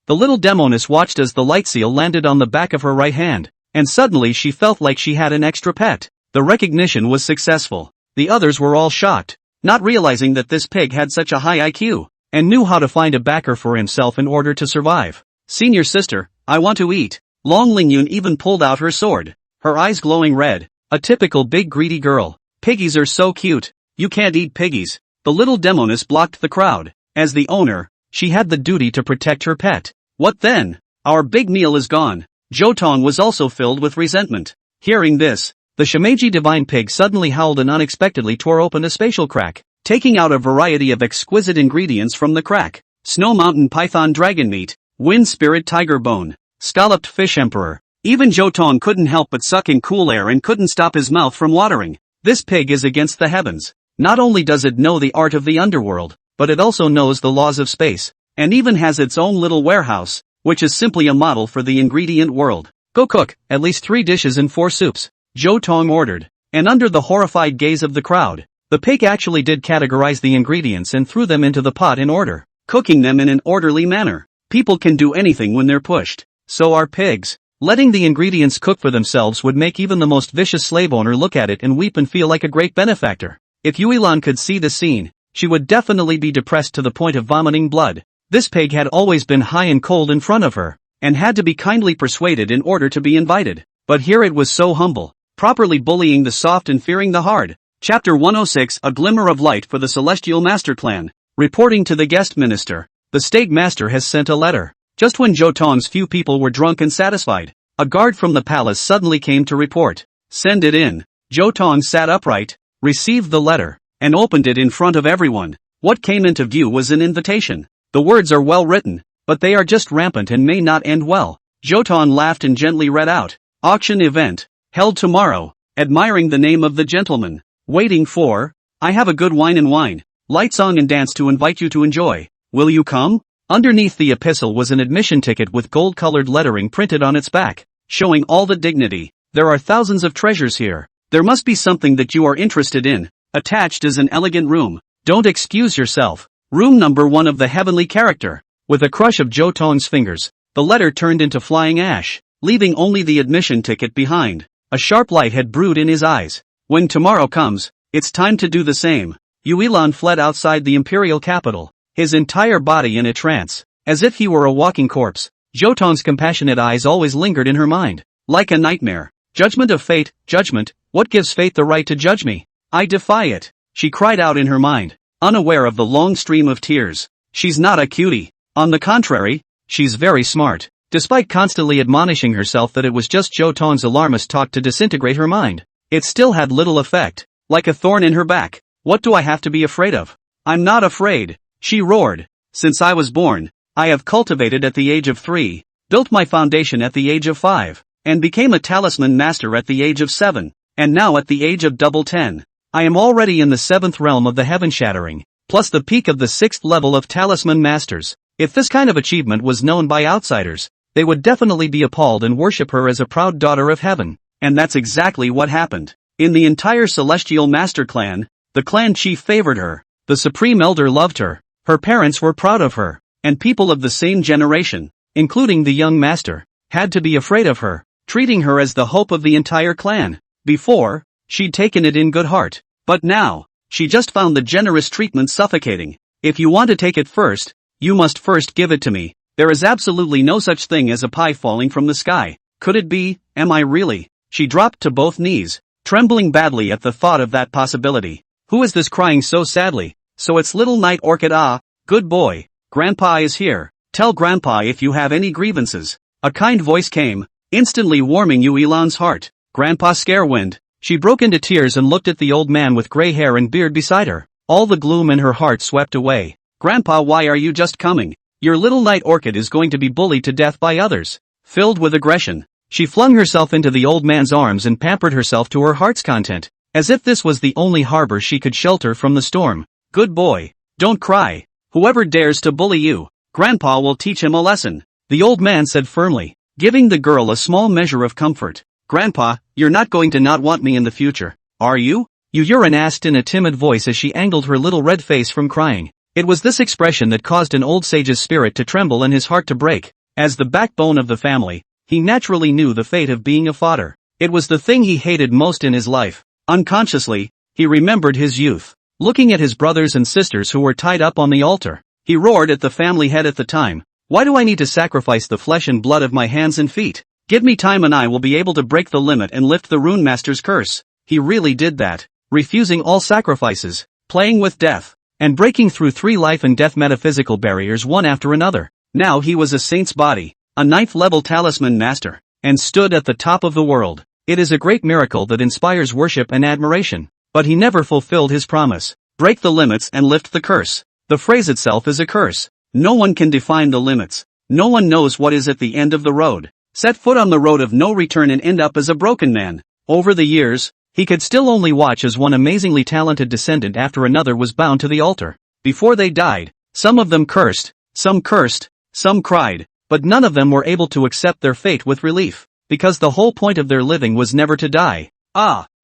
The little demoness watched as the light seal landed on the back of her right hand, and suddenly she felt like she had an extra pet. The recognition was successful. The others were all shocked, not realizing that this pig had such a high IQ. and knew how to find a backer for himself in order to survive. Senior sister, I want to eat. Long Lingyun even pulled out her sword, her eyes glowing red. A typical big greedy girl. Piggies are so cute. You can't eat piggies. The little demoness blocked the crowd. As the owner, she had the duty to protect her pet. What then? Our big meal is gone. Zhou Tong was also filled with resentment. Hearing this, the Shimeji divine pig suddenly howled and unexpectedly tore open a spatial crack, taking out a variety of exquisite ingredients from the crack. Snow mountain python dragon meat, wind spirit tiger bone, scalloped fish emperor. Even Zhou Tong couldn't help but suck in cool air and couldn't stop his mouth from watering. This pig is against the heavens. Not only does it know the art of the underworld, but it also knows the laws of space, and even has its own little warehouse, which is simply a model for the ingredient world. Go cook, at least 3 dishes and 4 soups, Zhou Tong ordered. And under the horrified gaze of the crowd, the pig actually did categorize the ingredients and threw them into the pot in order, cooking them in an orderly manner. People can do anything when they're pushed. So are pigs. Letting the ingredients cook for themselves would make even the most vicious slave owner look at it and weep and feel like a great benefactor. If Yuilan could see the scene, she would definitely be depressed to the point of vomiting blood. This pig had always been high and cold in front of her, and had to be kindly persuaded in order to be invited. But here it was so humble, properly bullying the soft and fearing the hard. Chapter 106 A Glimmer of Light for the Celestial Master Clan. Reporting to the guest minister, the state master has sent a letter. Just when Zhou Tong's few people were drunk and satisfied, a guard from the palace suddenly came to report. Send it in. Zhou Tong sat upright, received the letter, and opened it in front of everyone. What came into view was an invitation. The words are well written, but they are just rampant and may not end well. Zhou Tong laughed and gently read out. Auction event, held tomorrow, admiring the name of the gentleman. Waiting for, I have a good wine and wine, light song and dance to invite you to enjoy. Will you come? Underneath the epistle was an admission ticket with gold-colored lettering printed on its back, showing all the dignity. There are thousands of treasures here. There must be something that you are interested in. Attached is an elegant room. Don't excuse yourself. Room number 1 of the heavenly character. With a crush of Zhou Tong's fingers, the letter turned into flying ash, leaving only the admission ticket behind. A sharp light had brewed in his eyes. When tomorrow comes, it's time to do the same. Yuilan fled outside the imperial capital, his entire body in a trance, as if he were a walking corpse. Zhou Tong's compassionate eyes always lingered in her mind, like a nightmare. Judgment of fate, judgment, what gives fate the right to judge me? I defy it, she cried out in her mind, unaware of the long stream of tears. She's not a cutie. On the contrary, she's very smart. Despite constantly admonishing herself that it was just Zhou Tong's alarmist talk to disintegrate her mind, it still had little effect, like a thorn in her back. What do I have to be afraid of? I'm not afraid, she roared. Since I was born, I have cultivated at the age of 3, built my foundation at the age of 5, and became a talisman master at the age of 7, and now at the age of double 10. I am already in the 7th realm of the heaven shattering, plus the peak of the 6th level of talisman masters. If this kind of achievement was known by outsiders, they would definitely be appalled and worship her as a proud daughter of heaven. And that's exactly what happened. In the entire Celestial Master clan, the clan chief favored her, the Supreme Elder loved her, her parents were proud of her, and people of the same generation, including the young master, had to be afraid of her, treating her as the hope of the entire clan. Before, she'd taken it in good heart, but now, she just found the generous treatment suffocating. If you want to take it first, you must first give it to me. There is absolutely no such thing as a pie falling from the sky. Could it be? Am I really? She dropped to both knees, trembling badly at the thought of that possibility. Who is this crying so sadly? So it's little Night Orchid. Ah, good boy. Grandpa is here. Tell Grandpa if you have any grievances. A kind voice came, instantly warming Yuilan's heart. Grandpa Scarewind. She broke into tears and looked at the old man with gray hair and beard beside her. All the gloom in her heart swept away. Grandpa, why are you just coming? Your little Night Orchid is going to be bullied to death by others. Filled with aggression, she flung herself into the old man's arms and pampered herself to her heart's content, as if this was the only harbor she could shelter from the storm. Good boy. Don't cry. Whoever dares to bully you, Grandpa will teach him a lesson, the old man said firmly, giving the girl a small measure of comfort. Grandpa, you're not going to not want me in the future, are you? Yurin asked in a timid voice as she angled her little red face from crying. It was this expression that caused an old sage's spirit to tremble and his heart to break. As the backbone of the family, he naturally knew the fate of being a fodder. It was the thing he hated most in his life. Unconsciously, he remembered his youth. Looking at his brothers and sisters who were tied up on the altar, He roared at the family head at the time. Why do I need to sacrifice the flesh and blood of my hands and feet? Give me time and I will be able to break the limit and lift the Rune Master's curse. He really did that, refusing all sacrifices, playing with death, and breaking through 3 life and death metaphysical barriers one after another. Now he was a saint's body, a 9th level talisman master, and stood at the top of the world. It is a great miracle that inspires worship and admiration. But he never fulfilled his promise. Break the limits and lift the curse. The phrase itself is a curse. No one can define the limits. No one knows what is at the end of the road. Set foot on the road of no return and end up as a broken man. Over the years, he could still only watch as one amazingly talented descendant after another was bound to the altar. Before they died, some of them cursed, some cried, but none of them were able to accept their fate with relief, because the whole point of their living was never to die.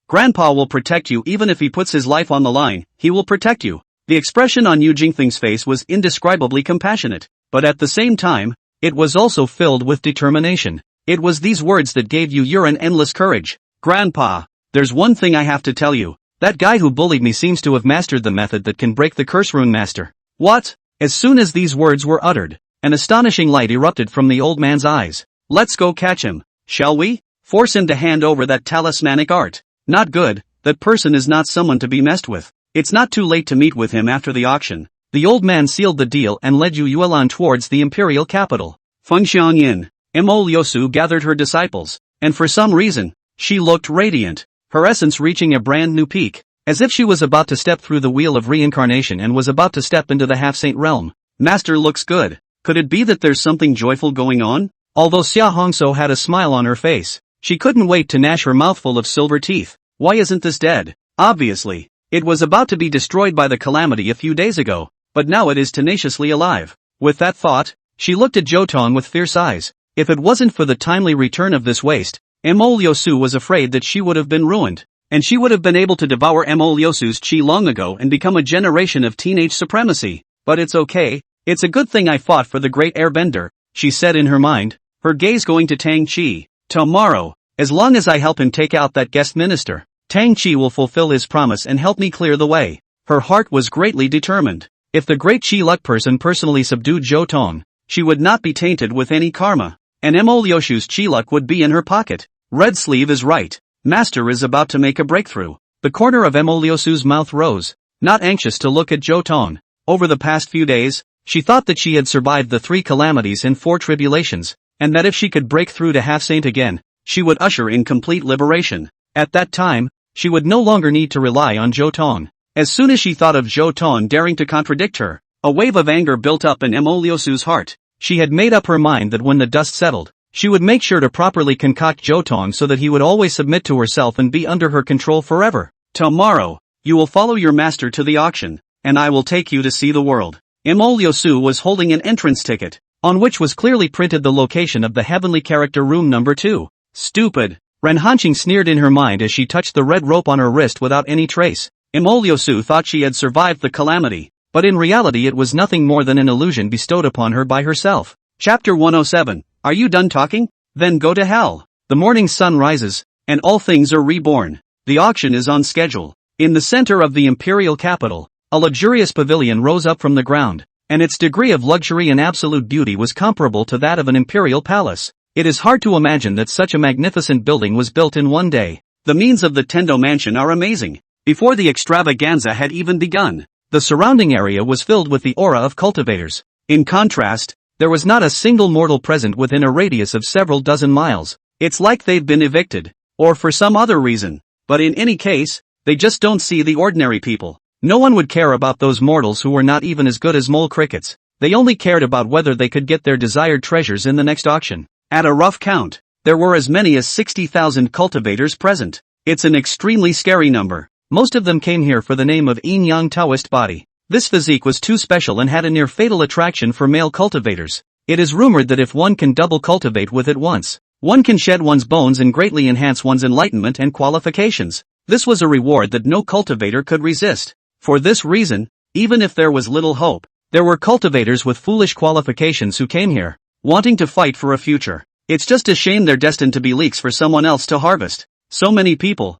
Grandpa will protect you even if he puts his life on the line, he will protect you. The expression on Yu Jingfeng's face was indescribably compassionate, but at the same time, it was also filled with determination. It was these words that gave Yu Yuren endless courage. Grandpa, there's one thing I have to tell you. That guy who bullied me seems to have mastered the method that can break the curse Rune Master. What? As soon as these words were uttered, an astonishing light erupted from the old man's eyes. Let's go catch him, shall we? Force him to hand over that talismanic art. Not good, that person is not someone to be messed with. It's not too late to meet with him after the auction. The old man sealed the deal and led Yu Yuelan towards the imperial capital. Fengxiang Yin, Mo Liusu gathered her disciples, and for some reason, she looked radiant, her essence reaching a brand new peak, as if she was about to step through the wheel of reincarnation and was about to step into the half-saint realm. Master looks good. Could it be that there's something joyful going on? Although Xia Hongso had a smile on her face, she couldn't wait to gnash her mouthful of silver teeth. Why isn't this dead? Obviously. It was about to be destroyed by the calamity a few days ago, but now it is tenaciously alive. With that thought, she looked at Zhou Tong with fierce eyes. If it wasn't for the timely return of this waste, Mo Liusu was afraid that she would have been ruined, and she would have been able to devour Mo Liusu's chi long ago and become a generation of teenage supremacy. But it's okay, it's a good thing I fought for the great airbender, she said in her mind, her gaze going to Tang Chi. Tomorrow, as long as I help him take out that guest minister, Tang Chi will fulfill his promise and help me clear the way. Her heart was greatly determined. If the great Chi Luck person personally subdued Zhou Tong, she would not be tainted with any karma, and Mo Liusu's Chi Luck would be in her pocket. Red Sleeve is right. Master is about to make a breakthrough. The corner of Mo Liusu's mouth rose, not anxious to look at Zhou Tong. Over the past few days, she thought that she had survived the 3 calamities and 4 tribulations, and that if she could break through to half-saint again, she would usher in complete liberation. At that time, she would no longer need to rely on Zhou Tong. As soon as she thought of Zhou Tong daring to contradict her, a wave of anger built up in Mo Liusu's heart. She had made up her mind that when the dust settled, she would make sure to properly concoct Zhou Tong so that he would always submit to herself and be under her control forever. Tomorrow, you will follow your master to the auction, and I will take you to see the world. Mo Liusu was holding an entrance ticket, on which was clearly printed the location of the heavenly character room number 2. Stupid. Ren Hanqing sneered in her mind as she touched the red rope on her wrist without any trace. Mo Liusu thought she had survived the calamity, but in reality it was nothing more than an illusion bestowed upon her by herself. Chapter 107. Are you done talking? Then go to hell. The morning sun rises, and all things are reborn. The auction is on schedule. In the center of the imperial capital, a luxurious pavilion rose up from the ground, and its degree of luxury and absolute beauty was comparable to that of an imperial palace. It is hard to imagine that such a magnificent building was built in one day. The means of the Tendo mansion are amazing. Before the extravaganza had even begun, the surrounding area was filled with the aura of cultivators. In contrast, there was not a single mortal present within a radius of several dozen miles. It's like they've been evicted, or for some other reason. But in any case, they just don't see the ordinary people. No one would care about those mortals who were not even as good as mole crickets. They only cared about whether they could get their desired treasures in the next auction. At a rough count, there were as many as 60,000 cultivators present. It's an extremely scary number. Most of them came here for the name of Yin-Yang Taoist body. This physique was too special and had a near-fatal attraction for male cultivators. It is rumored that if one can double cultivate with it once, one can shed one's bones and greatly enhance one's enlightenment and qualifications. This was a reward that no cultivator could resist. For this reason, even if there was little hope, there were cultivators with foolish qualifications who came here, wanting to fight for a future. It's just a shame they're destined to be leeks for someone else to harvest. So many people.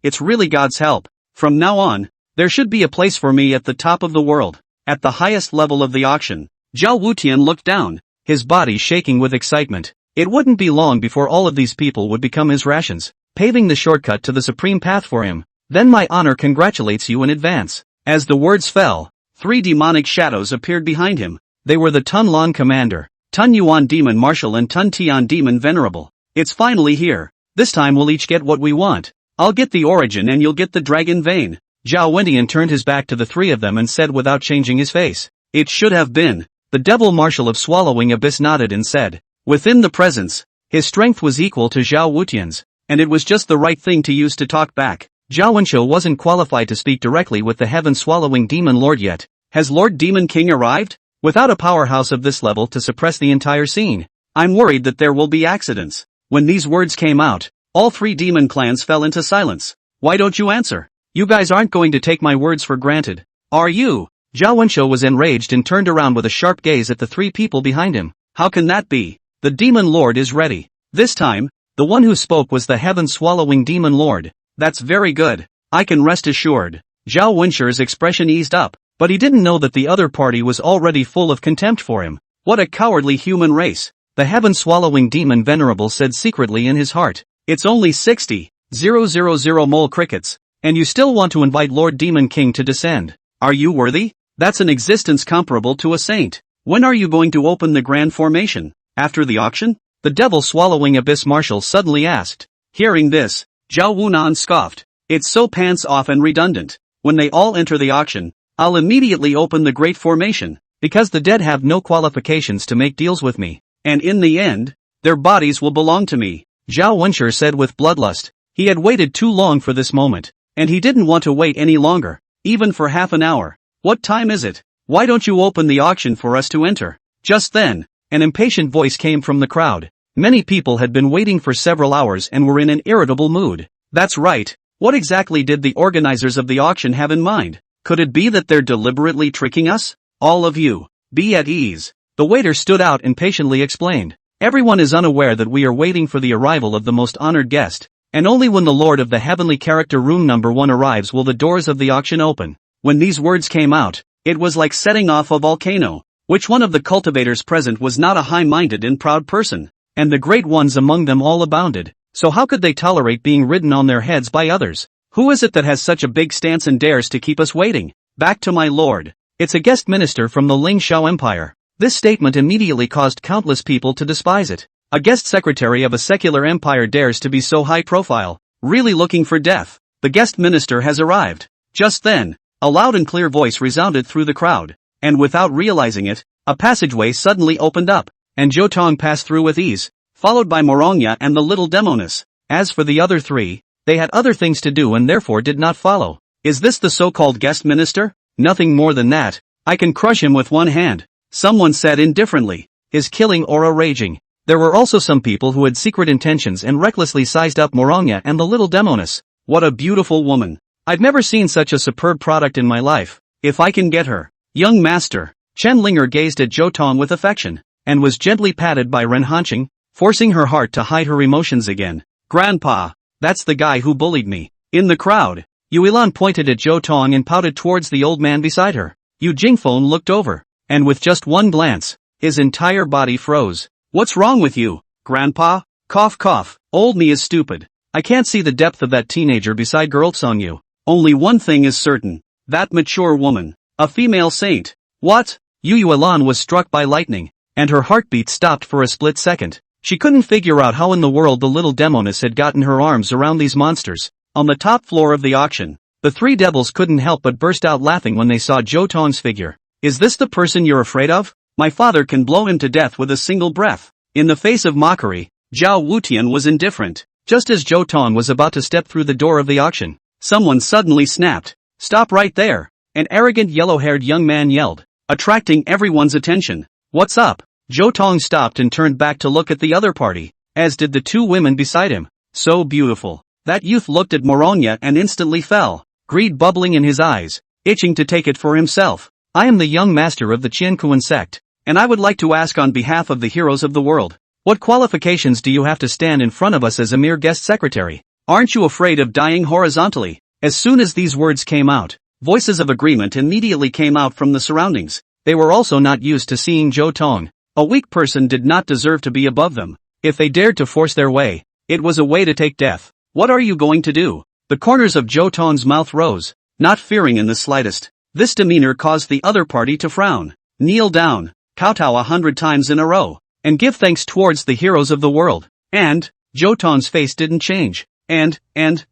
It's really God's help. From now on, there should be a place for me at the top of the world. at the highest level of the auction. Zhao Wutian looked down, his body shaking with excitement. It wouldn't be long before all of these people would become his rations, paving the shortcut to the supreme path for him. Then my honor congratulates you in advance. As the words fell, 3 demonic shadows appeared behind him. They were the Tun Lan Commander, Tun Yuan Demon Marshal and Tun Tian Demon Venerable. It's finally here. This time we'll each get what we want. I'll get the origin and you'll get the dragon vein. Zhao Wendian turned his back to the 3 of them and said without changing his face. It should have been. The Devil Marshal of Swallowing Abyss nodded and said, within the presence, his strength was equal to Zhao Wutian's, and it was just the right thing to use to talk back. Zhao Wenshou wasn't qualified to speak directly with the heaven-swallowing demon lord yet. Has Lord Demon King arrived? Without a powerhouse of this level to suppress the entire scene, I'm worried that there will be accidents. When these words came out, all 3 demon clans fell into silence. Why don't you answer? You guys aren't going to take my words for granted, are you? Zhao Wenshou was enraged and turned around with a sharp gaze at the 3 people behind him. How can that be? The demon lord is ready. This time, the one who spoke was the heaven-swallowing demon lord. That's very good. I can rest assured. Zhao Wenshou's expression eased up, but he didn't know that the other party was already full of contempt for him. What a cowardly human race. The heaven-swallowing demon venerable said secretly in his heart. It's only 60,000 mole crickets, and you still want to invite Lord Demon King to descend. Are you worthy? That's an existence comparable to a saint. When are you going to open the grand formation? After the auction? The Devil Swallowing Abyss Marshal suddenly asked. Hearing this, Zhao Wunan scoffed. It's so pants off and redundant. When they all enter the auction, I'll immediately open the great formation, because the dead have no qualifications to make deals with me, and in the end, their bodies will belong to me. Zhao Wenshou said with bloodlust. He had waited too long for this moment, and he didn't want to wait any longer, even for half an hour. What time is it? Why don't you open the auction for us to enter? Just then, an impatient voice came from the crowd. Many people had been waiting for several hours and were in an irritable mood. That's right. What exactly did the organizers of the auction have in mind? Could it be that they're deliberately tricking us? All of you, be at ease. The waiter stood out and patiently explained. Everyone is unaware that we are waiting for the arrival of the most honored guest, and only when the Lord of the Heavenly Character Room number 1 arrives will the doors of the auction open. When these words came out, it was like setting off a volcano. Which one of the cultivators present was not a high-minded and proud person? And the great ones among them all abounded, so how could they tolerate being ridden on their heads by others? Who is it that has such a big stance and dares to keep us waiting? Back to my lord. It's a guest minister from the Ling Shao Empire. This statement immediately caused countless people to despise it. A guest secretary of a secular empire dares to be so high profile, really looking for death. The guest minister has arrived. Just then, a loud and clear voice resounded through the crowd, and without realizing it, a passageway suddenly opened up, and Zhou Tong passed through with ease, followed by Morongya and the little demoness. As for the other 3, they had other things to do and therefore did not follow. Is this the so-called guest minister? Nothing more than that. I can crush him with one hand. Someone said indifferently, his killing aura raging. There were also some people who had secret intentions and recklessly sized up Morongya and the little demoness. What a beautiful woman. I've never seen such a superb product in my life. If I can get her. Young master. Chen Linger gazed at Zhou Tong with affection, and was gently patted by Ren Hanqing, forcing her heart to hide her emotions again. Grandpa, that's the guy who bullied me. In the crowd, Yu Ilan pointed at Zhou Tong and pouted towards the old man beside her. Yu Jingfeng looked over, and with just one glance, his entire body froze. What's wrong with you, Grandpa? Cough cough. Old me is stupid. I can't see the depth of that teenager beside girl Songyu. Only one thing is certain. That mature woman. A female saint. What? Yu Ilan was struck by lightning, and her heartbeat stopped for a split second. She couldn't figure out how in the world the little demoness had gotten her arms around these monsters. On the top floor of the auction, the 3 devils couldn't help but burst out laughing when they saw Zhou Tong's figure. Is this the person you're afraid of? My father can blow him to death with a single breath. In the face of mockery, Zhao Wutian was indifferent. Just as Zhou Tong was about to step through the door of the auction, someone suddenly snapped. Stop right there! An arrogant yellow-haired young man yelled, attracting everyone's attention. What's up? Zhou Tong stopped and turned back to look at the other party, as did the 2 women beside him. So beautiful. That youth looked at Morongya and instantly fell, greed bubbling in his eyes, itching to take it for himself. I am the young master of the Qiankuan sect, and I would like to ask on behalf of the heroes of the world, what qualifications do you have to stand in front of us as a mere guest secretary? Aren't you afraid of dying horizontally? As soon as these words came out, Voices of agreement immediately came out from the surroundings. They were also not used to seeing Zhou Tong. A weak person did not deserve to be above them. If they dared to force their way, it was a way to take death. What are you going to do? The corners of Zhou Tong's mouth rose, not fearing in the slightest. This demeanor caused the other party to frown. Kneel down, kowtow 100 times in a row, and give thanks towards the heroes of the world. And, Zhou Tong's face didn't change. And,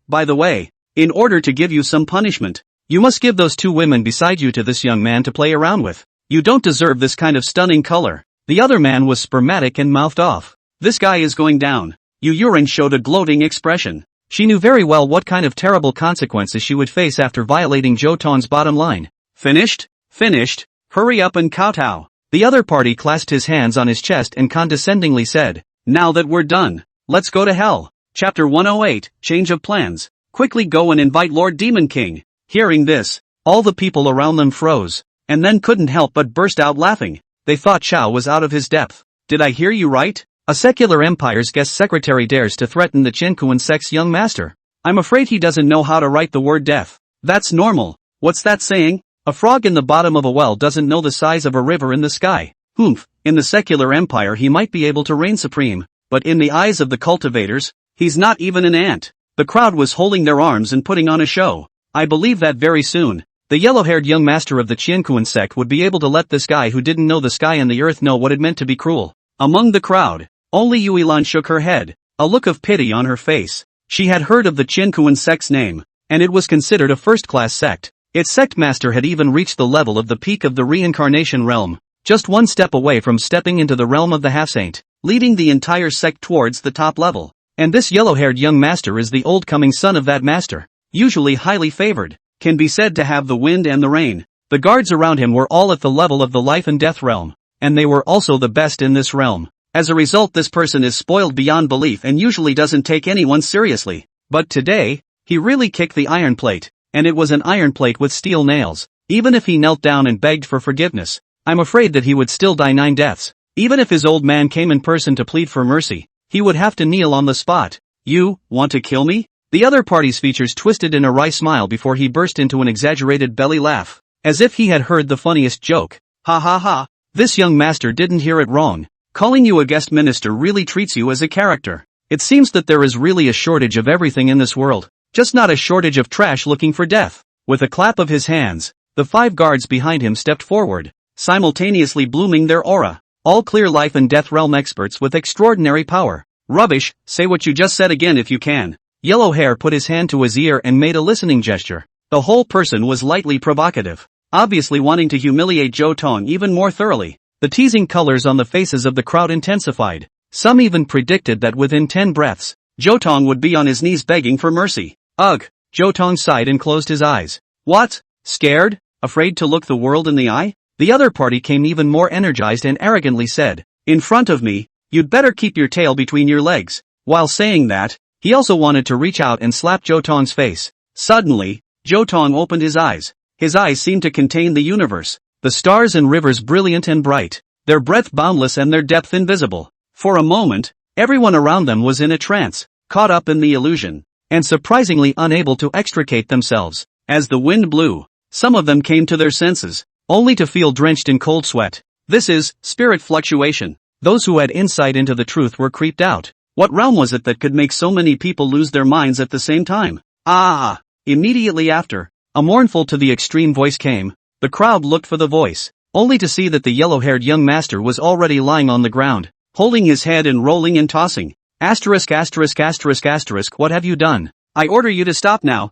by the way, in order to give you some punishment, you must give those 2 women beside you to this young man to play around with. You don't deserve this kind of stunning color. The other man was spasmodic and mouthed off. This guy is going down. Yuren showed a gloating expression. She knew very well what kind of terrible consequences she would face after violating Zhou Tong's bottom line. Finished? Finished. Hurry up and kowtow. The other party clasped his hands on his chest and condescendingly said, now that we're done, let's go to hell. Chapter 108, Change of Plans. Quickly go and invite Lord Demon King. Hearing this, all the people around them froze, and then couldn't help but burst out laughing. They thought Chao was out of his depth. Did I hear you right? A secular empire's guest secretary dares to threaten the Qianquan sect's young master. I'm afraid he doesn't know how to write the word death. That's normal. What's that saying? A frog in the bottom of a well doesn't know the size of a river in the sky. Humph, in the secular empire he might be able to reign supreme, but in the eyes of the cultivators, he's not even an ant. The crowd was holding their arms and putting on a show. I believe that very soon, the yellow-haired young master of the Qianquan sect would be able to let this guy who didn't know the sky and the earth know what it meant to be cruel. Among the crowd, only Yuilan shook her head, a look of pity on her face. She had heard of the Qianquan sect's name, and it was considered a first-class sect. Its sect master had even reached the level of the peak of the reincarnation realm, just one step away from stepping into the realm of the half-saint, leading the entire sect towards the top level. And this yellow-haired young master is the old-coming son of that master, usually highly favored, can be said to have the wind and the rain. The guards around him were all at the level of the life and death realm, and they were also the best in this realm. As a result, this person is spoiled beyond belief and usually doesn't take anyone seriously. But today, he really kicked the iron plate, and it was an iron plate with steel nails. Even if he knelt down and begged for forgiveness, I'm afraid that he would still die 9 deaths. Even if his old man came in person to plead for mercy, he would have to kneel on the spot. You want to kill me? The other party's features twisted in a wry smile before he burst into an exaggerated belly laugh, as if he had heard the funniest joke. Ha ha ha. This young master didn't hear it wrong. Calling you a guest minister really treats you as a character. It seems that there is really a shortage of everything in this world, just not a shortage of trash looking for death. With a clap of his hands, the 5 guards behind him stepped forward, simultaneously blooming their aura. All clear life and death realm experts with extraordinary power. Rubbish, say what you just said again if you can. Yellow Hair put his hand to his ear and made a listening gesture. The whole person was lightly provocative, obviously wanting to humiliate Zhou Tong even more thoroughly. The teasing colors on the faces of the crowd intensified. Some even predicted that within 10 breaths, Zhou Tong would be on his knees begging for mercy. Ugh, Zhou Tong sighed and closed his eyes. What? Scared? Afraid to look the world in the eye? The other party came even more energized and arrogantly said, in front of me, you'd better keep your tail between your legs. While saying that, he also wanted to reach out and slap Zhou Tong's face. Suddenly, Zhou Tong opened his eyes. His eyes seemed to contain the universe. The stars and rivers brilliant and bright, their breadth boundless and their depth invisible. For a moment, everyone around them was in a trance, caught up in the illusion, and surprisingly unable to extricate themselves. As the wind blew, some of them came to their senses, only to feel drenched in cold sweat. This is spirit fluctuation. Those who had insight into the truth were creeped out. What realm was it that could make so many people lose their minds at the same time? Ah! Immediately after, a mournful to the extreme voice came. The crowd looked for the voice, only to see that the yellow-haired young master was already lying on the ground, holding his head and rolling and tossing. Asterisk asterisk asterisk asterisk, what have you done? I order you to stop now,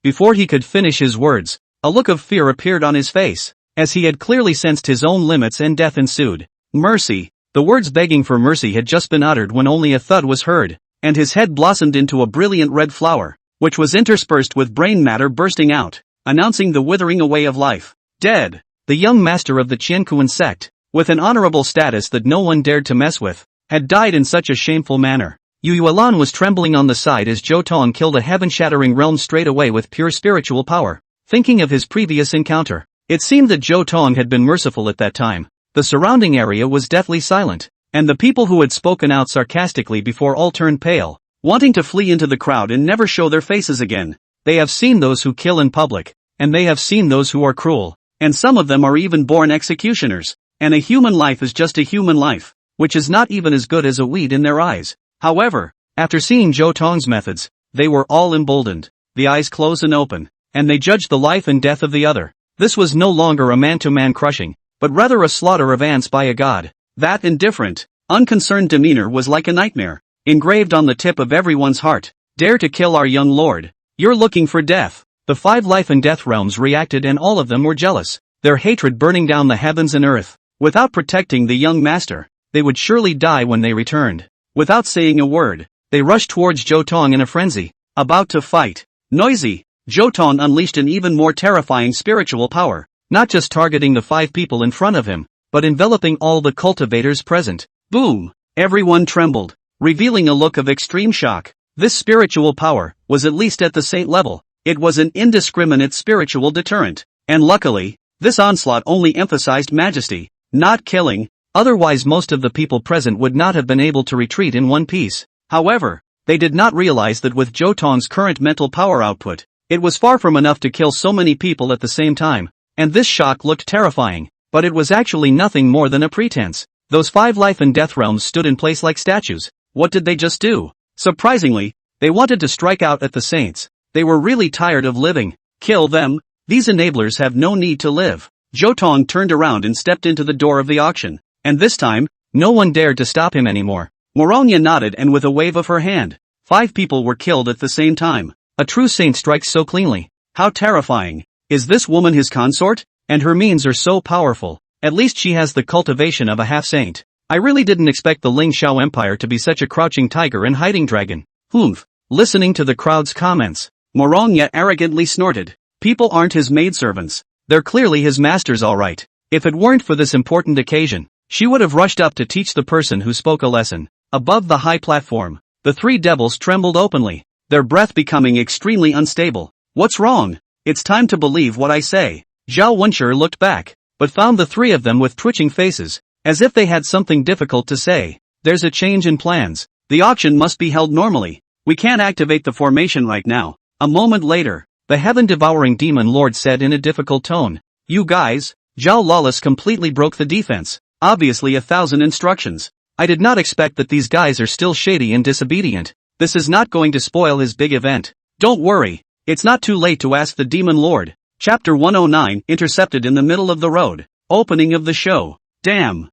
Before he could finish his words, a look of fear appeared on his face, as he had clearly sensed his own limits and death ensued. Mercy. The words begging for mercy had just been uttered when only a thud was heard, and his head blossomed into a brilliant red flower, which was interspersed with brain matter bursting out, announcing the withering away of life. Dead. The young master of the Qianquan sect, with an honorable status that no one dared to mess with, had died in such a shameful manner. Yu Yuelan was trembling on the side as Zhou Tong killed a heaven-shattering realm straight away with pure spiritual power. Thinking of his previous encounter, it seemed that Zhou Tong had been merciful at that time. The surrounding area was deathly silent, and the people who had spoken out sarcastically before all turned pale, wanting to flee into the crowd and never show their faces again. They have seen those who kill in public. and they have seen those who are cruel, and some of them are even born executioners, and a human life is just a human life, which is not even as good as a weed in their eyes. However, after seeing Zhou Tong's methods, they were all emboldened, the eyes close and open, and they judged the life and death of the other. This was no longer a man-to-man crushing, but rather a slaughter of ants by a god. That indifferent, unconcerned demeanor was like a nightmare, engraved on the tip of everyone's heart. Dare to kill our young lord. You're looking for death. The 5 life and death realms reacted, and all of them were jealous, their hatred burning down the heavens and earth. Without protecting the young master, they would surely die when they returned. Without saying a word, they rushed towards Zhou Tong in a frenzy, about to fight. Noisy, Zhou Tong unleashed an even more terrifying spiritual power, not just targeting the 5 people in front of him, but enveloping all the cultivators present. Boom! Everyone trembled, revealing a look of extreme shock. This spiritual power was at least at the saint level. It was an indiscriminate spiritual deterrent, and luckily, this onslaught only emphasized majesty, not killing, otherwise most of the people present would not have been able to retreat in one piece. However, they did not realize that with Zhou Tong's current mental power output, it was far from enough to kill so many people at the same time, and this shock looked terrifying, but it was actually nothing more than a pretense. Those 5 life and death realms stood in place like statues. What did they just do? Surprisingly, they wanted to strike out at the saints. They were really tired of living. Kill them. These enablers have no need to live. Zhou Tong turned around and stepped into the door of the auction, and this time, no one dared to stop him anymore. Moronia nodded, and with a wave of her hand, 5 people were killed at the same time. A true saint strikes so cleanly. How terrifying. Is this woman his consort? And her means are so powerful. At least she has the cultivation of a half-saint. I really didn't expect the Ling Xiao Empire to be such a crouching tiger and hiding dragon. Humph. Listening to the crowd's comments, Moronia arrogantly snorted. People aren't his maidservants. They're clearly his masters, all right. If it weren't for this important occasion, she would have rushed up to teach the person who spoke a lesson. Above the high platform, the 3 devils trembled openly, their breath becoming extremely unstable. What's wrong? It's time to believe what I say. Zhao Wenshi looked back, but found the 3 of them with twitching faces, as if they had something difficult to say. There's a change in plans. The auction must be held normally. We can't activate the formation right now. A moment later, the heaven-devouring demon lord said in a difficult tone. You guys, Zhao Lawless completely broke the defense. Obviously 1,000 instructions. I did not expect that these guys are still shady and disobedient. This is not going to spoil his big event. Don't worry. It's not too late to ask the demon lord. Chapter 109, intercepted in the middle of the road. Opening of the show. Damn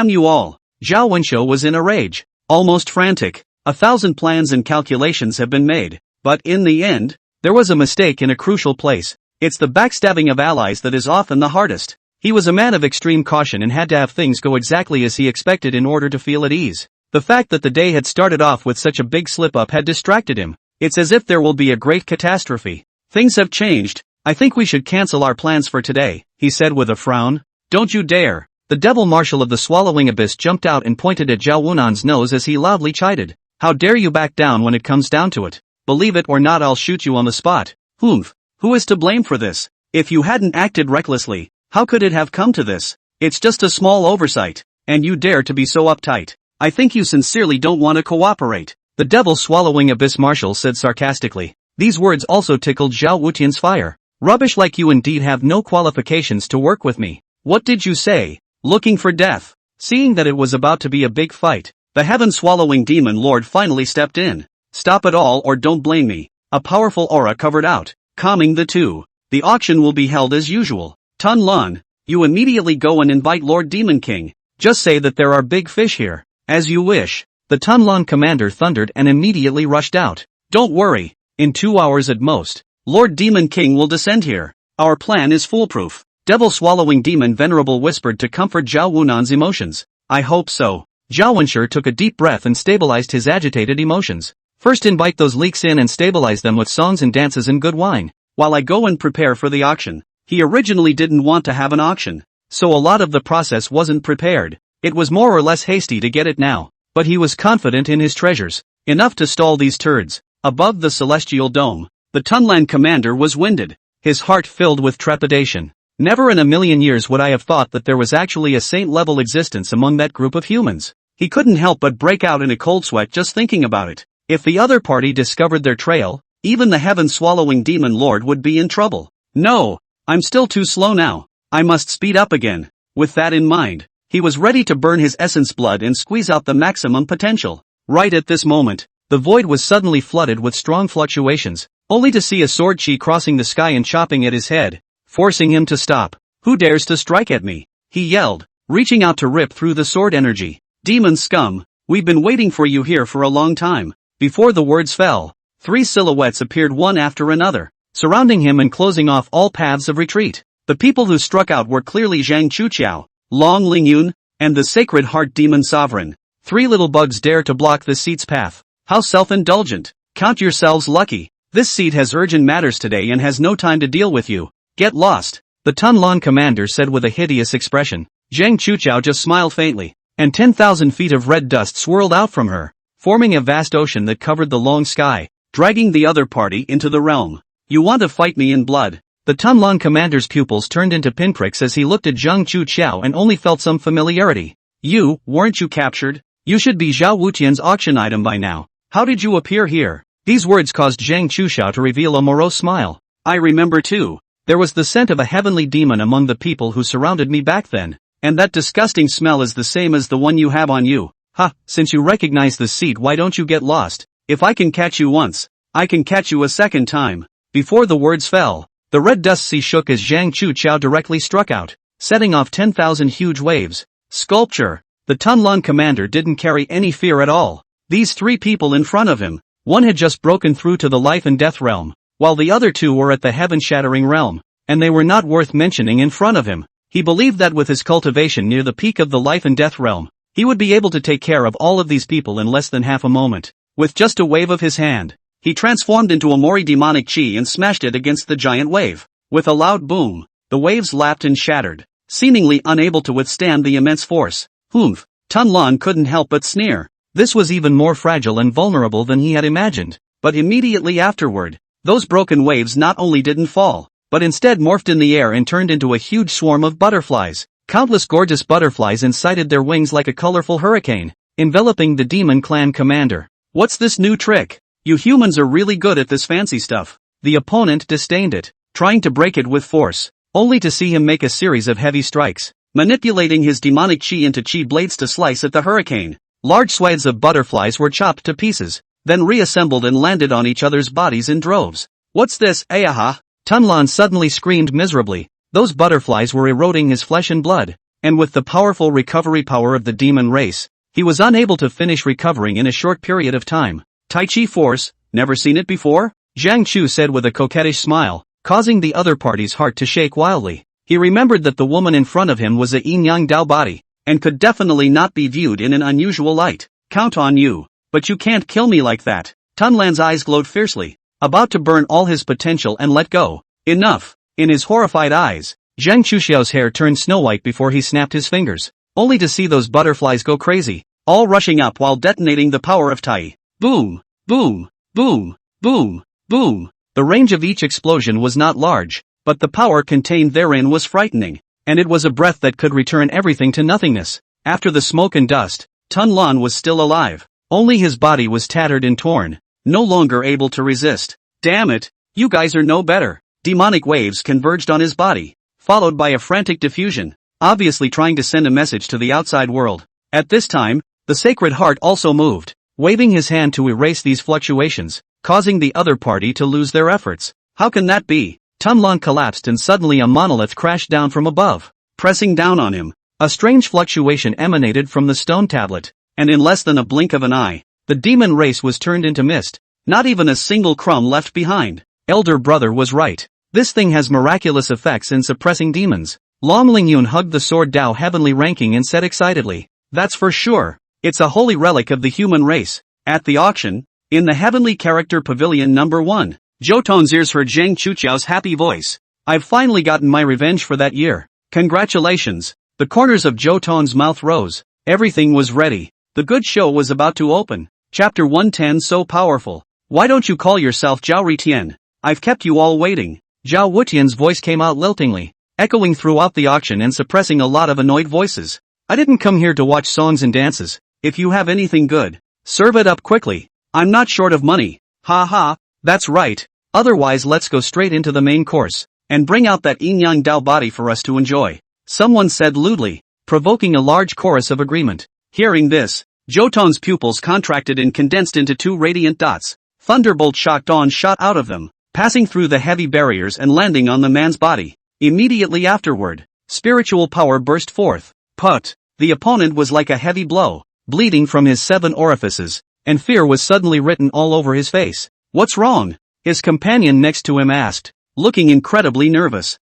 you all. Zhao Wenshi was in a rage. Almost frantic. 1,000 plans and calculations have been made. But in the end, there was a mistake in a crucial place. It's the backstabbing of allies that is often the hardest. He was a man of extreme caution and had to have things go exactly as he expected in order to feel at ease. The fact that the day had started off with such a big slip-up had distracted him. It's as if there will be a great catastrophe. Things have changed. I think we should cancel our plans for today, he said with a frown. Don't you dare. The devil marshal of the swallowing abyss jumped out and pointed at Zhao Wunan's nose as he loudly chided. How dare you back down when it comes down to it? Believe it or not, I'll shoot you on the spot. Humph. Who is to blame for this? If you hadn't acted recklessly, how could it have come to this? It's just a small oversight, and you dare to be so uptight. I think you sincerely don't want to cooperate. The devil swallowing abyss marshal said sarcastically. These words also tickled Zhao Wutian's fire. Rubbish like you indeed have no qualifications to work with me. What did you say? Looking for death. Seeing that it was about to be a big fight, the heaven-swallowing demon lord finally stepped in. Stop it all or don't blame me. A powerful aura covered out, calming the two. The auction will be held as usual. Tun Lun, you immediately go and invite Lord Demon King. Just say that there are big fish here. As you wish. The Tun Lun commander thundered and immediately rushed out. Don't worry. In 2 hours at most, Lord Demon King will descend here. Our plan is foolproof. Devil-swallowing demon venerable whispered to comfort Zhao Wunan's emotions. I hope so. Zhao Wenshi took a deep breath and stabilized his agitated emotions. First invite those leaks in and stabilize them with songs and dances and good wine, while I go and prepare for the auction. He originally didn't want to have an auction, so a lot of the process wasn't prepared. It was more or less hasty to get it now, but he was confident in his treasures, enough to stall these turds. Above the celestial dome, the Tunlan commander was winded, his heart filled with trepidation. Never in a million years would I have thought that there was actually a saint-level existence among that group of humans. He couldn't help but break out in a cold sweat just thinking about it. If the other party discovered their trail, even the heaven-swallowing demon lord would be in trouble. No, I'm still too slow now. I must speed up again. With that in mind, he was ready to burn his essence blood and squeeze out the maximum potential. Right at this moment, the void was suddenly flooded with strong fluctuations, only to see a sword chi crossing the sky and chopping at his head, forcing him to stop. Who dares to strike at me? He yelled, reaching out to rip through the sword energy. Demon scum, we've been waiting for you here for a long time. Before the words fell, 3 silhouettes appeared one after another, surrounding him and closing off all paths of retreat. The people who struck out were clearly Zhang Chuqiao, Long Lingyun, and the Sacred Heart Demon Sovereign. 3 little bugs dare to block the seat's path. How self-indulgent. Count yourselves lucky. This seat has urgent matters today and has no time to deal with you. Get lost. The Tunlan commander said with a hideous expression. Zhang Chuqiao just smiled faintly, and 10,000 feet of red dust swirled out from her, forming a vast ocean that covered the long sky, dragging the other party into the realm. You want to fight me in blood? The Tunlan commander's pupils turned into pinpricks as he looked at Zhang Chuqiao and only felt some familiarity. You, weren't you captured? You should be Zhao Wutian's auction item by now. How did you appear here? These words caused Zhang Chuqiao to reveal a morose smile. I remember too. There was the scent of a heavenly demon among the people who surrounded me back then, and that disgusting smell is the same as the one you have on you. Ha, since you recognize the seat, why don't you get lost? If I can catch you once, I can catch you a second time. Before the words fell, the red dust sea shook as Zhang Chuqiao directly struck out, setting off 10,000 huge waves. Sculpture. The Tunlan commander didn't carry any fear at all. These 3 people in front of him, one had just broken through to the life and death realm, while the other 2 were at the heaven-shattering realm, and they were not worth mentioning in front of him. He believed that with his cultivation near the peak of the life and death realm, he would be able to take care of all of these people in less than half a moment. With just a wave of his hand, he transformed into a Mori demonic chi and smashed it against the giant wave. With a loud boom, the waves lapped and shattered, seemingly unable to withstand the immense force. Humph, Tunlan couldn't help but sneer. This was even more fragile and vulnerable than he had imagined. But immediately afterward, those broken waves not only didn't fall, but instead morphed in the air and turned into a huge swarm of butterflies. Countless gorgeous butterflies incited their wings like a colorful hurricane, enveloping the demon clan commander. What's this new trick? You humans are really good at this fancy stuff. The opponent disdained it, trying to break it with force, only to see him make a series of heavy strikes, manipulating his demonic chi into chi blades to slice at the hurricane. Large swathes of butterflies were chopped to pieces, then reassembled and landed on each other's bodies in droves. What's this, ayaha? Tunlan suddenly screamed miserably. Those butterflies were eroding his flesh and blood, and with the powerful recovery power of the demon race, he was unable to finish recovering in a short period of time. Tai Chi force, never seen it before? Zhang Chu said with a coquettish smile, causing the other party's heart to shake wildly. He remembered that the woman in front of him was a yin-yang Dao body, and could definitely not be viewed in an unusual light. Count on you, but you can't kill me like that. Tunlan's eyes glowed fiercely, about to burn all his potential and let go. Enough. In his horrified eyes, Zhang Chuxiao's hair turned snow-white before he snapped his fingers, only to see those butterflies go crazy, all rushing up while detonating the power of Tai. Boom, boom, boom, boom, boom. The range of each explosion was not large, but the power contained therein was frightening, and it was a breath that could return everything to nothingness. After the smoke and dust, Tunlan was still alive, only his body was tattered and torn, no longer able to resist. Damn it, you guys are no better. Demonic waves converged on his body, followed by a frantic diffusion, obviously trying to send a message to the outside world. At this time, the Sacred Heart also moved, waving his hand to erase these fluctuations, causing the other party to lose their efforts. How can that be? Tunlan collapsed and suddenly a monolith crashed down from above, pressing down on him. A strange fluctuation emanated from the stone tablet, and in less than a blink of an eye, the demon race was turned into mist, not even a single crumb left behind. Elder brother was right. This thing has miraculous effects in suppressing demons. Long Lingyun hugged the sword Dao heavenly ranking and said excitedly, that's for sure. It's a holy relic of the human race. At the auction, in the Heavenly Character Pavilion number 1, Zhou Tong's ears heard Zhang Chuqiao's happy voice. I've finally gotten my revenge for that year. Congratulations. The corners of Zhou Tong's mouth rose. Everything was ready. The good show was about to open. Chapter 110 So powerful. Why don't you call yourself Zhao Ritian? I've kept you all waiting. Zhao Wutian's voice came out liltingly, echoing throughout the auction and suppressing a lot of annoyed voices. I didn't come here to watch songs and dances. If you have anything good, serve it up quickly. I'm not short of money. Ha ha, that's right. Otherwise let's go straight into the main course. and bring out that yin-yang Dao body for us to enjoy," someone said lewdly, provoking a large chorus of agreement. Hearing this, Zhou Tong's pupils contracted and condensed into two radiant dots. Thunderbolt shock dawn shot out of them, passing through the heavy barriers and landing on the man's body. Immediately afterward, spiritual power burst forth. Put! The opponent was like a heavy blow, bleeding from his 7 orifices, and fear was suddenly written all over his face. "What's wrong?" his companion next to him asked, looking incredibly nervous.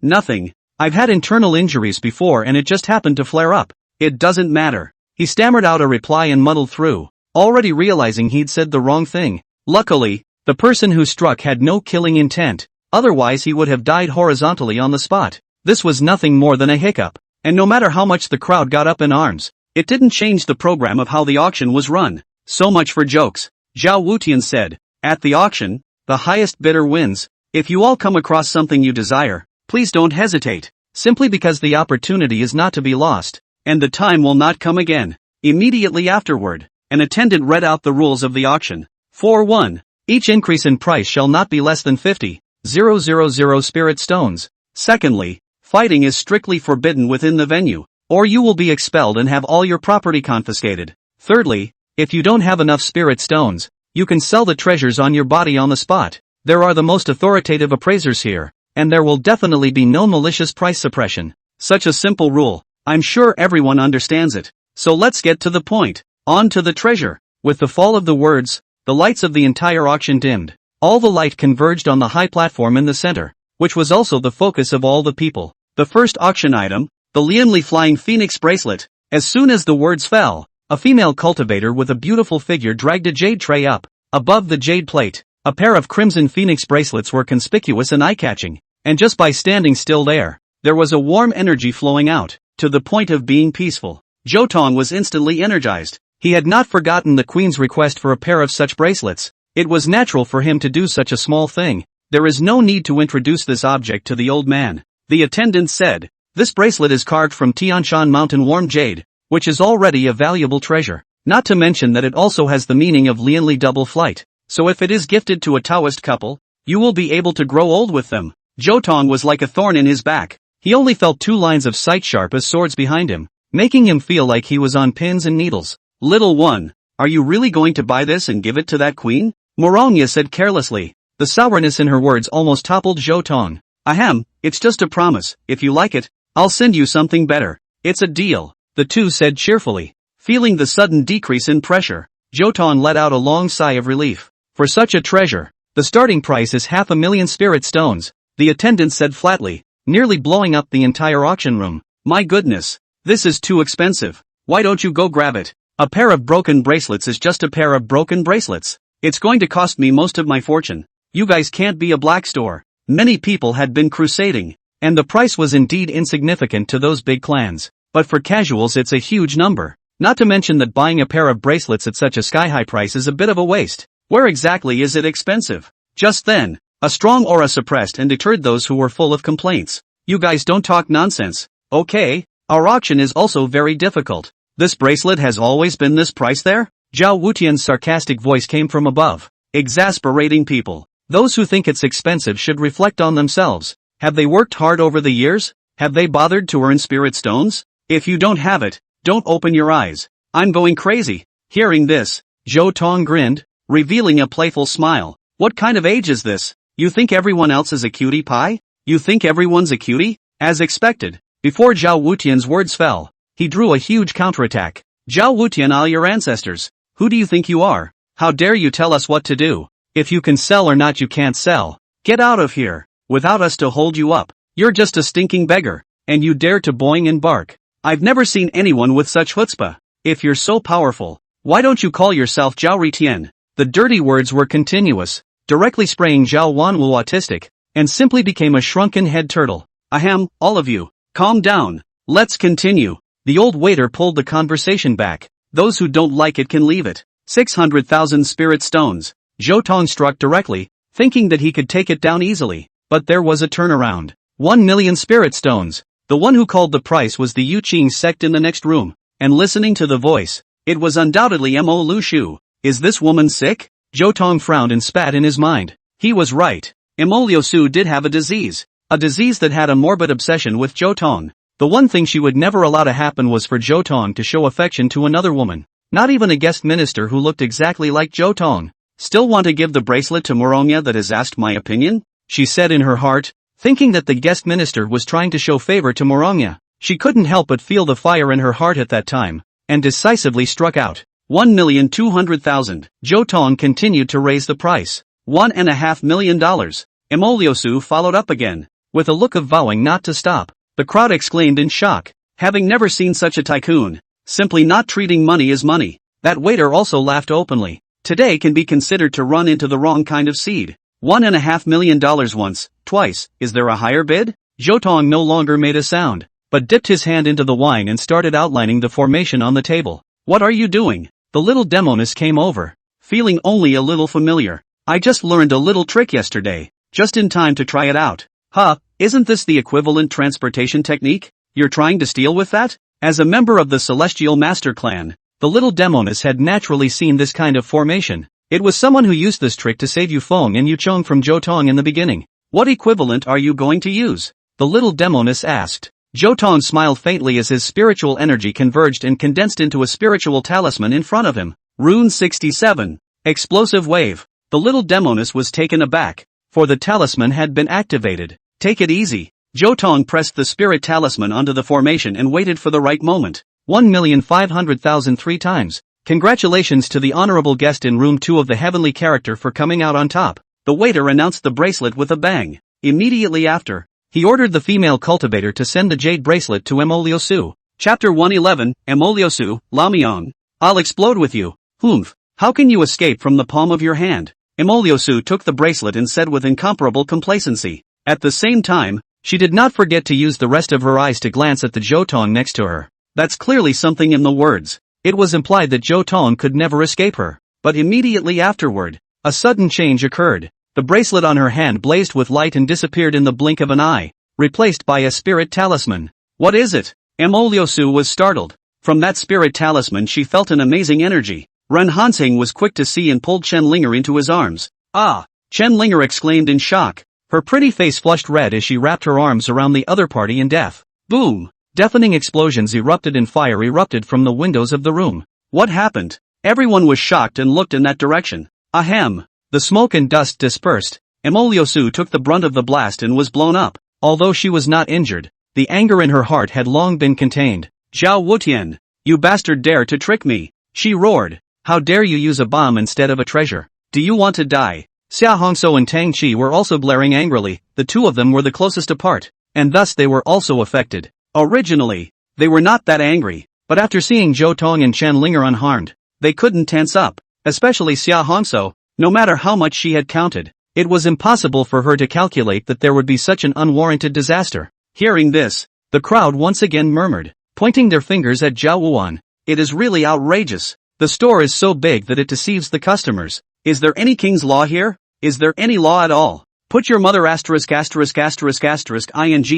Nothing. I've had internal injuries before and it just happened to flare up." "It doesn't matter." He stammered out a reply and muddled through, already realizing he'd said the wrong thing. Luckily, the person who struck had no killing intent, otherwise he would have died horizontally on the spot. This was nothing more than a hiccup, and no matter how much the crowd got up in arms, it didn't change the program of how the auction was run. "So much for jokes," Zhao Wutian said. "At the auction, the highest bidder wins. If you all come across something you desire, please don't hesitate, simply because the opportunity is not to be lost, and the time will not come again." Immediately afterward, an attendant read out the rules of the auction. 4.1. Each increase in price shall not be less than 50,000 spirit stones. Secondly, fighting is strictly forbidden within the venue, or you will be expelled and have all your property confiscated. Thirdly, if you don't have enough spirit stones, you can sell the treasures on your body on the spot. There are the most authoritative appraisers here, and there will definitely be no malicious price suppression. Such a simple rule, I'm sure everyone understands it. So let's get to the point. On to the treasure. With the fall of the words, the lights of the entire auction dimmed. All the light converged on the high platform in the center, which was also the focus of all the people. The first auction item, the Lianli Flying Phoenix Bracelet. As soon as the words fell, a female cultivator with a beautiful figure dragged a jade tray up. Above the jade plate, a pair of crimson phoenix bracelets were conspicuous and eye-catching, and just by standing still there was a warm energy flowing out, to the point of being peaceful. Zhou Tong was instantly energized. He had not forgotten the queen's request for a pair of such bracelets. It was natural for him to do such a small thing. There is no need to introduce this object to the old man. The attendant said, "This bracelet is carved from Tianshan Mountain warm jade, which is already a valuable treasure. Not to mention that it also has the meaning of Lianli double flight. So if it is gifted to a Taoist couple, you will be able to grow old with them." Zhou Tong was like a thorn in his back. He only felt 2 lines of sight sharp as swords behind him, making him feel like he was on pins and needles. "Little one, are you really going to buy this and give it to that queen?" Morongya said carelessly. The sourness in her words almost toppled Zhou Tong. "Ahem, it's just a promise. If you like it, I'll send you something better. It's a deal," the two said cheerfully. Feeling the sudden decrease in pressure, Zhou Tong let out a long sigh of relief. "For such a treasure, the starting price is 500,000 spirit stones," the attendant said flatly, nearly blowing up the entire auction room. "My goodness, this is too expensive. Why don't you go grab it? A pair of broken bracelets is just a pair of broken bracelets. It's going to cost me most of my fortune. You guys can't be a black store." Many people had been crusading, and the price was indeed insignificant to those big clans, but for casuals it's a huge number. Not to mention that buying a pair of bracelets at such a sky-high price is a bit of a waste. Where exactly is it expensive? Just then, a strong aura suppressed and deterred those who were full of complaints. "You guys don't talk nonsense, okay? Our auction is also very difficult. This bracelet has always been this price there?" Zhao Wutian's sarcastic voice came from above, exasperating people. Those who think it's expensive should reflect on themselves. Have they worked hard over the years? Have they bothered to earn spirit stones? If you don't have it, don't open your eyes. I'm going crazy. Hearing this, Zhou Tong grinned, revealing a playful smile. "What kind of age is this? You think everyone else is a cutie pie? You think everyone's a cutie?" As expected, before Zhao Wutian's words fell, he drew a huge counterattack. "Zhao Wutian, all your ancestors. Who do you think you are? How dare you tell us what to do? If you can sell or not, you can't sell. Get out of here, without us to hold you up. You're just a stinking beggar, and you dare to boing and bark. I've never seen anyone with such chutzpah. If you're so powerful, why don't you call yourself Zhao Ritian?" The dirty words were continuous, directly spraying Zhao Wanwu autistic, and simply became a shrunken head turtle. "Ahem, all of you, calm down. Let's continue." The old waiter pulled the conversation back. "Those who don't like it can leave it. 600,000 spirit stones." Zhou Tong struck directly, thinking that he could take it down easily, but there was a turnaround. 1,000,000 spirit stones. The one who called the price was the Yuqing sect in the next room, and listening to the voice, it was undoubtedly Mo Lu Shu. Is this woman sick? Zhou Tong frowned and spat in his mind. He was right. Mo Liu Su did have a disease. A disease that had a morbid obsession with Zhou Tong. The one thing she would never allow to happen was for Zhou Tong to show affection to another woman. Not even a guest minister who looked exactly like Zhou Tong. Still want to give the bracelet to Moronya that has asked my opinion? She said in her heart, thinking that the guest minister was trying to show favor to Moronya. She couldn't help but feel the fire in her heart at that time, and decisively struck out. 1,200,000. Zhou Tong continued to raise the price. $1.5 million. Emoliosu followed up again, with a look of vowing not to stop. The crowd exclaimed in shock, having never seen such a tycoon. Simply not treating money as money. That waiter also laughed openly. Today can be considered to run into the wrong kind of seed. $1.5 million once, twice, is there a higher bid? Zhou Tong no longer made a sound, but dipped his hand into the wine and started outlining the formation on the table. What are you doing? The little demoness came over, feeling only a little familiar. I just learned a little trick yesterday, just in time to try it out. Huh, isn't this the equivalent transportation technique? You're trying to steal with that? As a member of the Celestial Master Clan, the little demoness had naturally seen this kind of formation. It was someone who used this trick to save Yufeng and Yucheng from Zhou Tong in the beginning. What equivalent are you going to use? The little demoness asked. Zhou Tong smiled faintly as his spiritual energy converged and condensed into a spiritual talisman in front of him. Rune 67. Explosive wave. The little demoness was taken aback, for the talisman had been activated. Take it easy. Zhou Tong pressed the spirit talisman onto the formation and waited for the right moment. 1,500,000 3 times. Congratulations to the honorable guest in room 2 of the heavenly character for coming out on top. The waiter announced the bracelet with a bang. Immediately after, he ordered the female cultivator to send the jade bracelet to Emoliosu. Chapter 111, Emoliosu, Lamiang. I'll explode with you. Humph. How can you escape from the palm of your hand? Emoliosu took the bracelet and said with incomparable complacency. At the same time, she did not forget to use the rest of her eyes to glance at the Zhou Tong next to her. That's clearly something in the words. It was implied that Zhou Tong could never escape her. But immediately afterward, a sudden change occurred. The bracelet on her hand blazed with light and disappeared in the blink of an eye, replaced by a spirit talisman. What is it? Emoliosu was startled. From that spirit talisman she felt an amazing energy. Ren Hansing was quick to see and pulled Chen Linger into his arms. Ah! Chen Linger exclaimed in shock. Her pretty face flushed red as she wrapped her arms around the other party in death. Boom! Deafening explosions erupted and fire erupted from the windows of the room. What happened? Everyone was shocked and looked in that direction. Ahem! The smoke and dust dispersed. Emoliosu took the brunt of the blast and was blown up. Although she was not injured, the anger in her heart had long been contained. Zhao Wutian! You bastard dare to trick me! She roared. How dare you use a bomb instead of a treasure? Do you want to die? Xia Hongso and Tang Qi were also blaring angrily. The two of them were the closest apart, and thus they were also affected. Originally, they were not that angry, but after seeing Zhou Tong and Chen Linger unharmed, they couldn't tense up, especially Xia Hongso. No matter how much she had counted, it was impossible for her to calculate that there would be such an unwarranted disaster. Hearing this, the crowd once again murmured, pointing their fingers at Zhao Wuan. It is really outrageous. The store is so big that it deceives the customers. Is there any king's law here? Is there any law at all? Put your mother ******** ing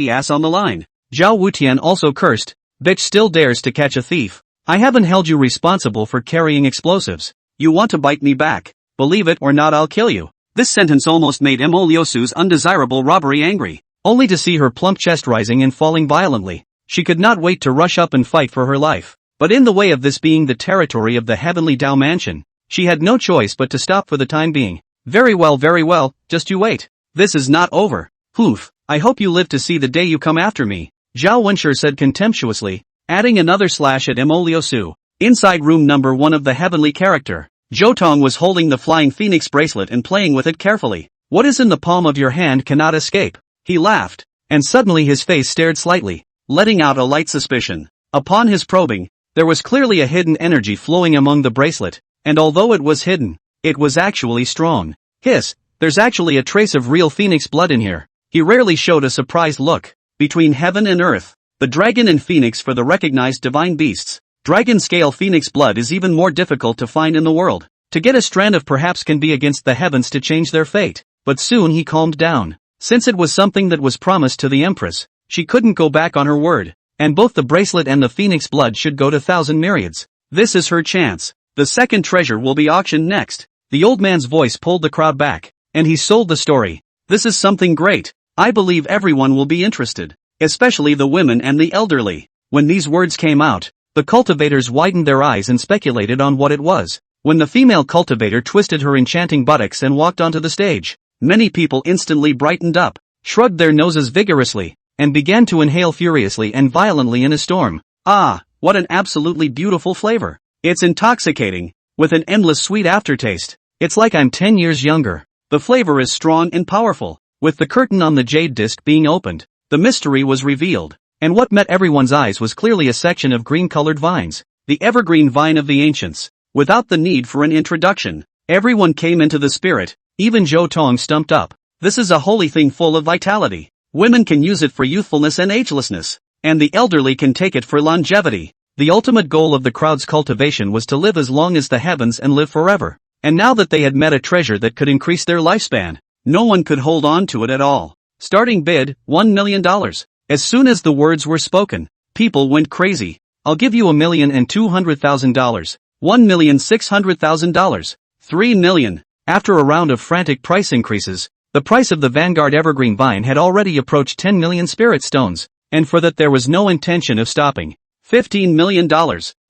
ass on the line. Zhao Wutian also cursed. Bitch still dares to catch a thief. I haven't held you responsible for carrying explosives. You want to bite me back? Believe it or not, I'll kill you. This sentence almost made Emoliosu's undesirable robbery angry. Only to see her plump chest rising and falling violently, she could not wait to rush up and fight for her life. But in the way of this being the territory of the heavenly Dao mansion, she had no choice but to stop for the time being. Very well, just you wait. This is not over. Humph, I hope you live to see the day you come after me. Zhao Wenshur said contemptuously, adding another slash at Emoliosu. Inside room number 1 of the heavenly character, Zhou Tong was holding the flying phoenix bracelet and playing with it carefully. What is in the palm of your hand cannot escape. He laughed, and suddenly his face stared slightly, letting out a light suspicion. Upon his probing, there was clearly a hidden energy flowing among the bracelet, and although it was hidden, it was actually strong. Hiss, there's actually a trace of real phoenix blood in here. He rarely showed a surprised look. Between heaven and earth, the dragon and phoenix for the recognized divine beasts. Dragon scale phoenix blood is even more difficult to find in the world. To get a strand of perhaps can be against the heavens to change their fate. But soon he calmed down. Since it was something that was promised to the Empress, she couldn't go back on her word. And both the bracelet and the phoenix blood should go to thousand myriads. This is her chance. The second treasure will be auctioned next. The old man's voice pulled the crowd back, and he sold the story. This is something great. I believe everyone will be interested, especially the women and the elderly." When these words came out, the cultivators widened their eyes and speculated on what it was. When the female cultivator twisted her enchanting buttocks and walked onto the stage, many people instantly brightened up, shrugged their noses vigorously, and began to inhale furiously and violently in a storm. Ah, what an absolutely beautiful flavor. It's intoxicating, with an endless sweet aftertaste. It's like I'm 10 years younger. The flavor is strong and powerful. With the curtain on the jade disc being opened, the mystery was revealed, and what met everyone's eyes was clearly a section of green-colored vines, the evergreen vine of the ancients. Without the need for an introduction, everyone came into the spirit, even Zhou Tong stumped up. This is a holy thing full of vitality. Women can use it for youthfulness and agelessness, and the elderly can take it for longevity. The ultimate goal of the crowd's cultivation was to live as long as the heavens and live forever. And now that they had met a treasure that could increase their lifespan, no one could hold on to it at all. Starting bid, $1 million. As soon as the words were spoken, people went crazy. I'll give you $1,200,000, $1,600,000, $3 million. After a round of frantic price increases, the price of the Vanguard Evergreen Vine had already approached 10 million spirit stones, and for that there was no intention of stopping. $15 million.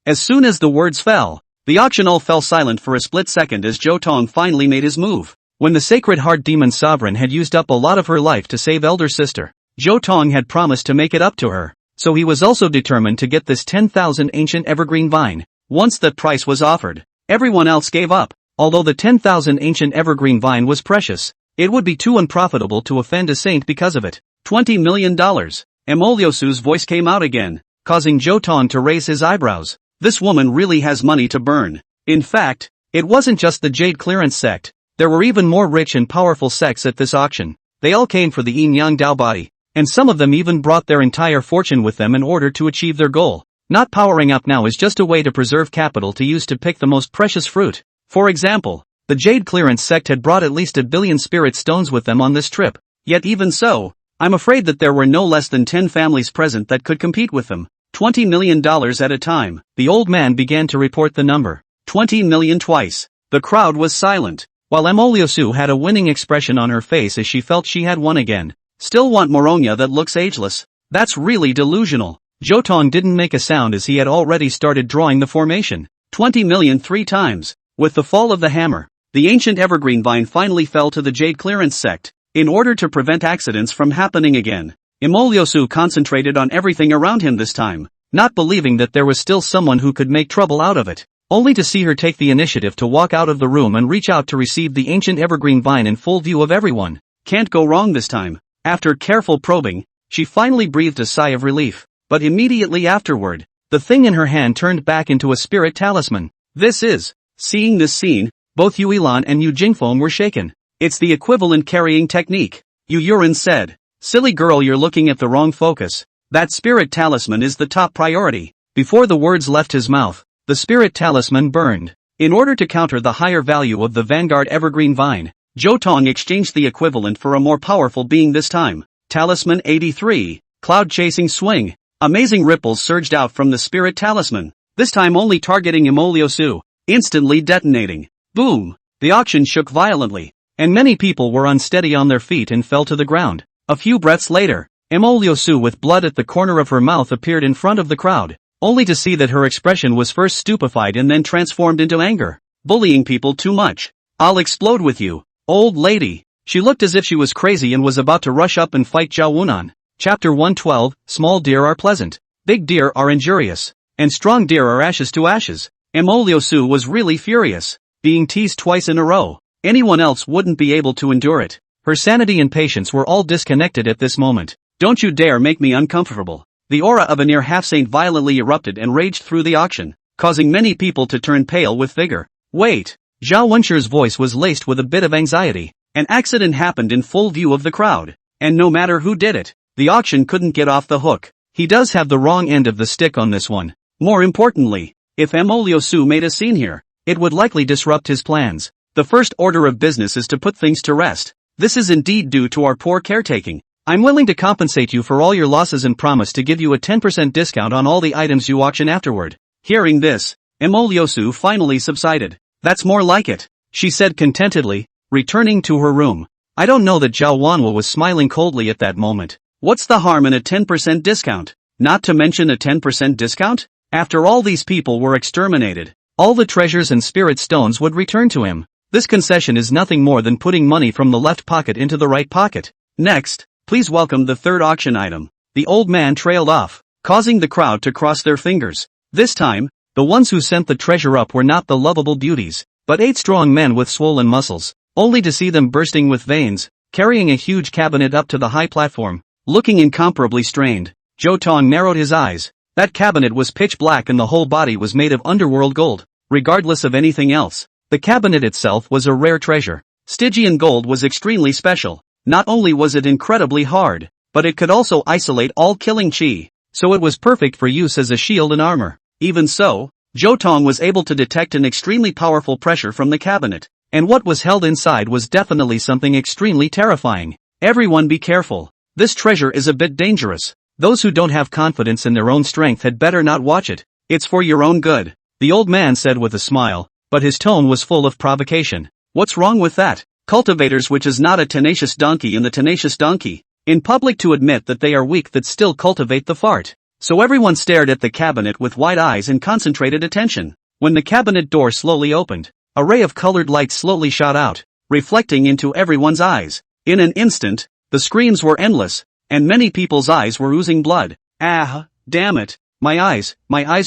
As soon as the words fell, the auction all fell silent for a split second as Zhou Tong finally made his move. When the Sacred Heart Demon Sovereign had used up a lot of her life to save elder sister, Zhou Tong had promised to make it up to her, so he was also determined to get this 10,000 ancient evergreen vine. Once that price was offered, everyone else gave up. Although the 10,000 ancient evergreen vine was precious, it would be too unprofitable to offend a saint because of it. $20 million. Emoliosu's voice came out again, causing Zhou Tong to raise his eyebrows. This woman really has money to burn. In fact, it wasn't just the Jade Clearance sect. There were even more rich and powerful sects at this auction. They all came for the Yin Yang Dao body, and some of them even brought their entire fortune with them in order to achieve their goal. Not powering up now is just a way to preserve capital to use to pick the most precious fruit. For example, the Jade Clearance sect had brought at least 1 billion spirit stones with them on this trip. Yet even so, I'm afraid that there were no less than 10 families present that could compete with them. $20 million at a time. The old man began to report the number. 20 million twice. The crowd was silent, while Emoliosu had a winning expression on her face as she felt she had won again. Still want Moronia that looks ageless? That's really delusional. Zhou Tong didn't make a sound as he had already started drawing the formation. 20 million 3 times. With the fall of the hammer, the ancient evergreen vine finally fell to the Jade Clearance sect. In order to prevent accidents from happening again, Emoliosu concentrated on everything around him this time, not believing that there was still someone who could make trouble out of it, only to see her take the initiative to walk out of the room and reach out to receive the ancient evergreen vine in full view of everyone. Can't go wrong this time. After careful probing, she finally breathed a sigh of relief, but immediately afterward, the thing in her hand turned back into a spirit talisman. This is. Seeing this scene, both Yu Ilan and Yu Jingfeng were shaken. It's the equivalent carrying technique. Yu Yurin said. Silly girl, you're looking at the wrong focus. That spirit talisman is the top priority. Before the words left his mouth, the spirit talisman burned. In order to counter the higher value of the Vanguard Evergreen Vine, Zhou Tong exchanged the equivalent for a more powerful being this time. Talisman 83, Cloud Chasing Swing. Amazing ripples surged out from the spirit talisman, this time only targeting Emoliosu, instantly detonating. Boom! The auction shook violently, and many people were unsteady on their feet and fell to the ground. A few breaths later, Emoliosu with blood at the corner of her mouth appeared in front of the crowd, only to see that her expression was first stupefied and then transformed into anger. Bullying people too much. I'll explode with you, old lady. She looked as if she was crazy and was about to rush up and fight Zhao Wunan. Chapter 112, Small deer are pleasant. Big deer are injurious. And strong deer are ashes to ashes. Emoliosu was really furious. Being teased twice in a row. Anyone else wouldn't be able to endure it. Her sanity and patience were all disconnected at this moment. Don't you dare make me uncomfortable. The aura of a near half-saint violently erupted and raged through the auction, causing many people to turn pale with vigor. Wait. Zhao Wenshi's voice was laced with a bit of anxiety. An accident happened in full view of the crowd, and no matter who did it, the auction couldn't get off the hook. He does have the wrong end of the stick on this one. More importantly, if Emoliosu made a scene here, it would likely disrupt his plans. The first order of business is to put things to rest. This is indeed due to our poor caretaking. I'm willing to compensate you for all your losses and promise to give you a 10% discount on all the items you auction afterward. Hearing this, Emoliosu finally subsided. That's more like it, she said contentedly, returning to her room. I don't know that Zhao Wanhua was smiling coldly at that moment. What's the harm in a 10% discount? Not to mention a 10% discount? After all these people were exterminated, all the treasures and spirit stones would return to him. This concession is nothing more than putting money from the left pocket into the right pocket. Next, please welcome the third auction item. The old man trailed off, causing the crowd to cross their fingers. This time, the ones who sent the treasure up were not the lovable beauties, but 8 strong men with swollen muscles, only to see them bursting with veins, carrying a huge cabinet up to the high platform. Looking incomparably strained, Zhou Tong narrowed his eyes. That cabinet was pitch black and the whole body was made of underworld gold. Regardless of anything else, the cabinet itself was a rare treasure. Stygian gold was extremely special. Not only was it incredibly hard, but it could also isolate all killing chi, so it was perfect for use as a shield and armor. Even so, Zhou Tong was able to detect an extremely powerful pressure from the cabinet, and what was held inside was definitely something extremely terrifying. Everyone be careful. This treasure is a bit dangerous. Those who don't have confidence in their own strength had better not watch it. It's for your own good, the old man said with a smile, but his tone was full of provocation. What's wrong with that? Cultivators, which is not a tenacious donkey, and the tenacious donkey, in public to admit that they are weak that still cultivate the fart. So everyone stared at the cabinet with wide eyes and concentrated attention. When the cabinet door slowly opened, a ray of colored light slowly shot out, reflecting into everyone's eyes. In an instant, the screams were endless, and many people's eyes were oozing blood. Ah, damn it, my eyes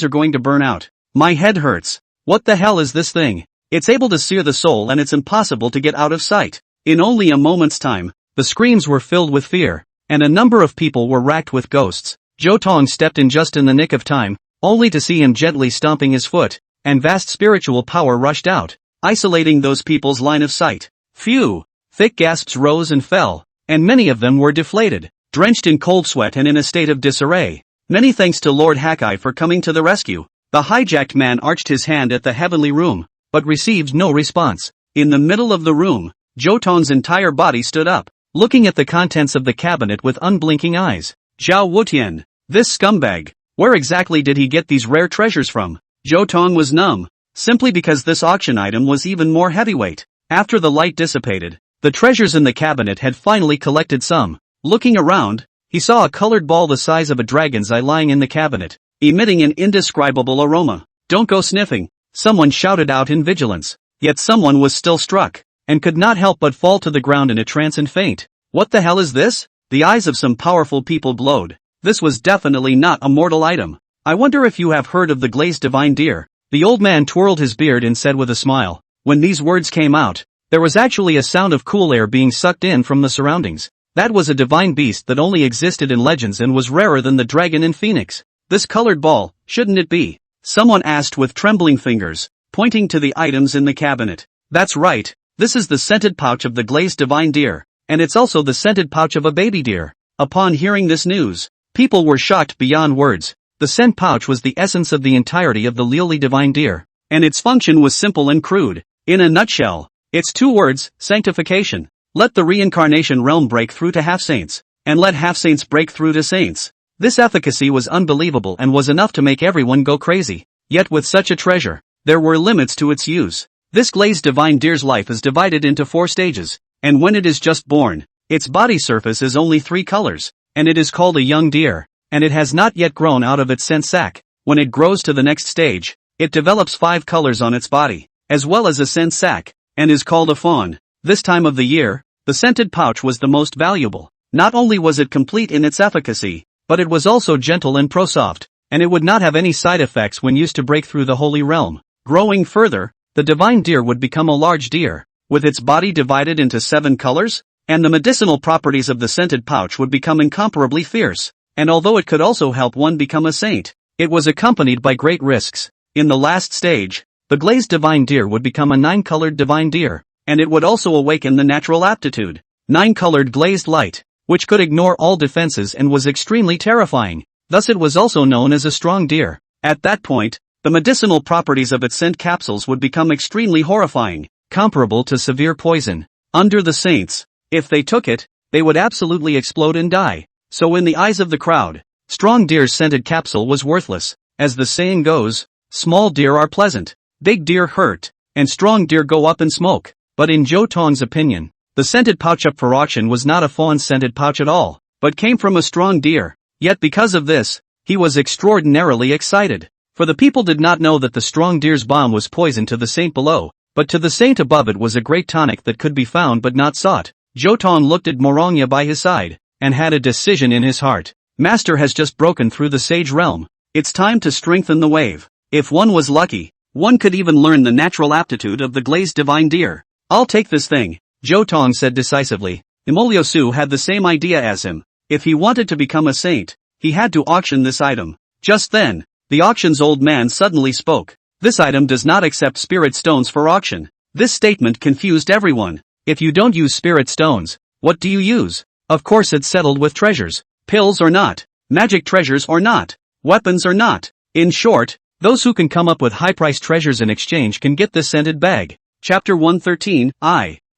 are going to burn out. My head hurts. What the hell is this thing? It's able to sear the soul and it's impossible to get out of sight. In only a moment's time, the screams were filled with fear, and a number of people were racked with ghosts. Zhou Tong stepped in just in the nick of time, only to see him gently stomping his foot, and vast spiritual power rushed out, isolating those people's line of sight. Phew! Thick gasps rose and fell, and many of them were deflated, drenched in cold sweat and in a state of disarray. Many thanks to Lord Hakai for coming to the rescue. The hijacked man arched his hand at the heavenly room, but received no response. In the middle of the room, Zhou Tong's entire body stood up, looking at the contents of the cabinet with unblinking eyes. Zhao Wutian, this scumbag, where exactly did he get these rare treasures from? Zhou Tong was numb, simply because this auction item was even more heavyweight. After the light dissipated, the treasures in the cabinet had finally collected some. Looking around, he saw a colored ball the size of a dragon's eye lying in the cabinet, emitting an indescribable aroma. Don't go sniffing, someone shouted out in vigilance. Yet someone was still struck, and could not help but fall to the ground in a trance and faint. What the hell is this? The eyes of some powerful people glowed. This was definitely not a mortal item. I wonder if you have heard of the glazed divine deer. The old man twirled his beard and said with a smile. When these words came out, there was actually a sound of cool air being sucked in from the surroundings. That was a divine beast that only existed in legends and was rarer than the dragon and phoenix. This colored ball, shouldn't it be? Someone asked with trembling fingers, pointing to the items in the cabinet. That's right, this is the scented pouch of the glazed divine deer, and it's also the scented pouch of a baby deer. Upon hearing this news, people were shocked beyond words. The scent pouch was the essence of the entirety of the Lily divine deer, and its function was simple and crude. In a nutshell, it's 2 words, sanctification. Let the reincarnation realm break through to half-saints, and let half-saints break through to saints. This efficacy was unbelievable and was enough to make everyone go crazy. Yet with such a treasure, there were limits to its use. This glazed divine deer's life is divided into 4 stages, and when it is just born, its body surface is only 3 colors, and it is called a young deer, and it has not yet grown out of its scent sac. When it grows to the next stage, it develops 5 colors on its body, as well as a scent sac, and is called a fawn. This time of the year, the scented pouch was the most valuable. Not only was it complete in its efficacy, but it was also gentle and pro-soft, and it would not have any side effects when used to break through the holy realm. Growing further, the divine deer would become a large deer, with its body divided into 7 colors, and the medicinal properties of the scented pouch would become incomparably fierce. And although it could also help one become a saint, it was accompanied by great risks. In the last stage, the glazed divine deer would become a 9-colored divine deer, and it would also awaken the natural aptitude, 9-colored glazed light, which could ignore all defenses and was extremely terrifying. Thus it was also known as a strong deer. At that point, the medicinal properties of its scent capsules would become extremely horrifying, comparable to severe poison. Under the saints, if they took it, they would absolutely explode and die. So in the eyes of the crowd, strong deer's scented capsule was worthless. As the saying goes, small deer are pleasant, big deer hurt, and strong deer go up in smoke. But in Zhou Tong's opinion, The scented pouch up for auction was not a fawn-scented pouch at all, but came from a strong deer. Yet because of this, he was extraordinarily excited. For the people did not know that the strong deer's balm was poison to the saint below, but to the saint above it was a great tonic that could be found but not sought. Zhou Tong looked at Morongya by his side, and had a decision in his heart. Master has just broken through the sage realm. It's time to strengthen the wave. If one was lucky, one could even learn the natural aptitude of the glazed divine deer. I'll take this thing, Zhou Tong said decisively. Emoliosu had the same idea as him. If he wanted to become a saint, he had to auction this item. Just then, the auction's old man suddenly spoke. This item does not accept spirit stones for auction. This statement confused everyone. If you don't use spirit stones, what do you use? Of course it's settled with treasures. Pills or not. Magic treasures or not. Weapons or not. In short, those who can come up with high-priced treasures in exchange can get this scented bag. Chapter 113,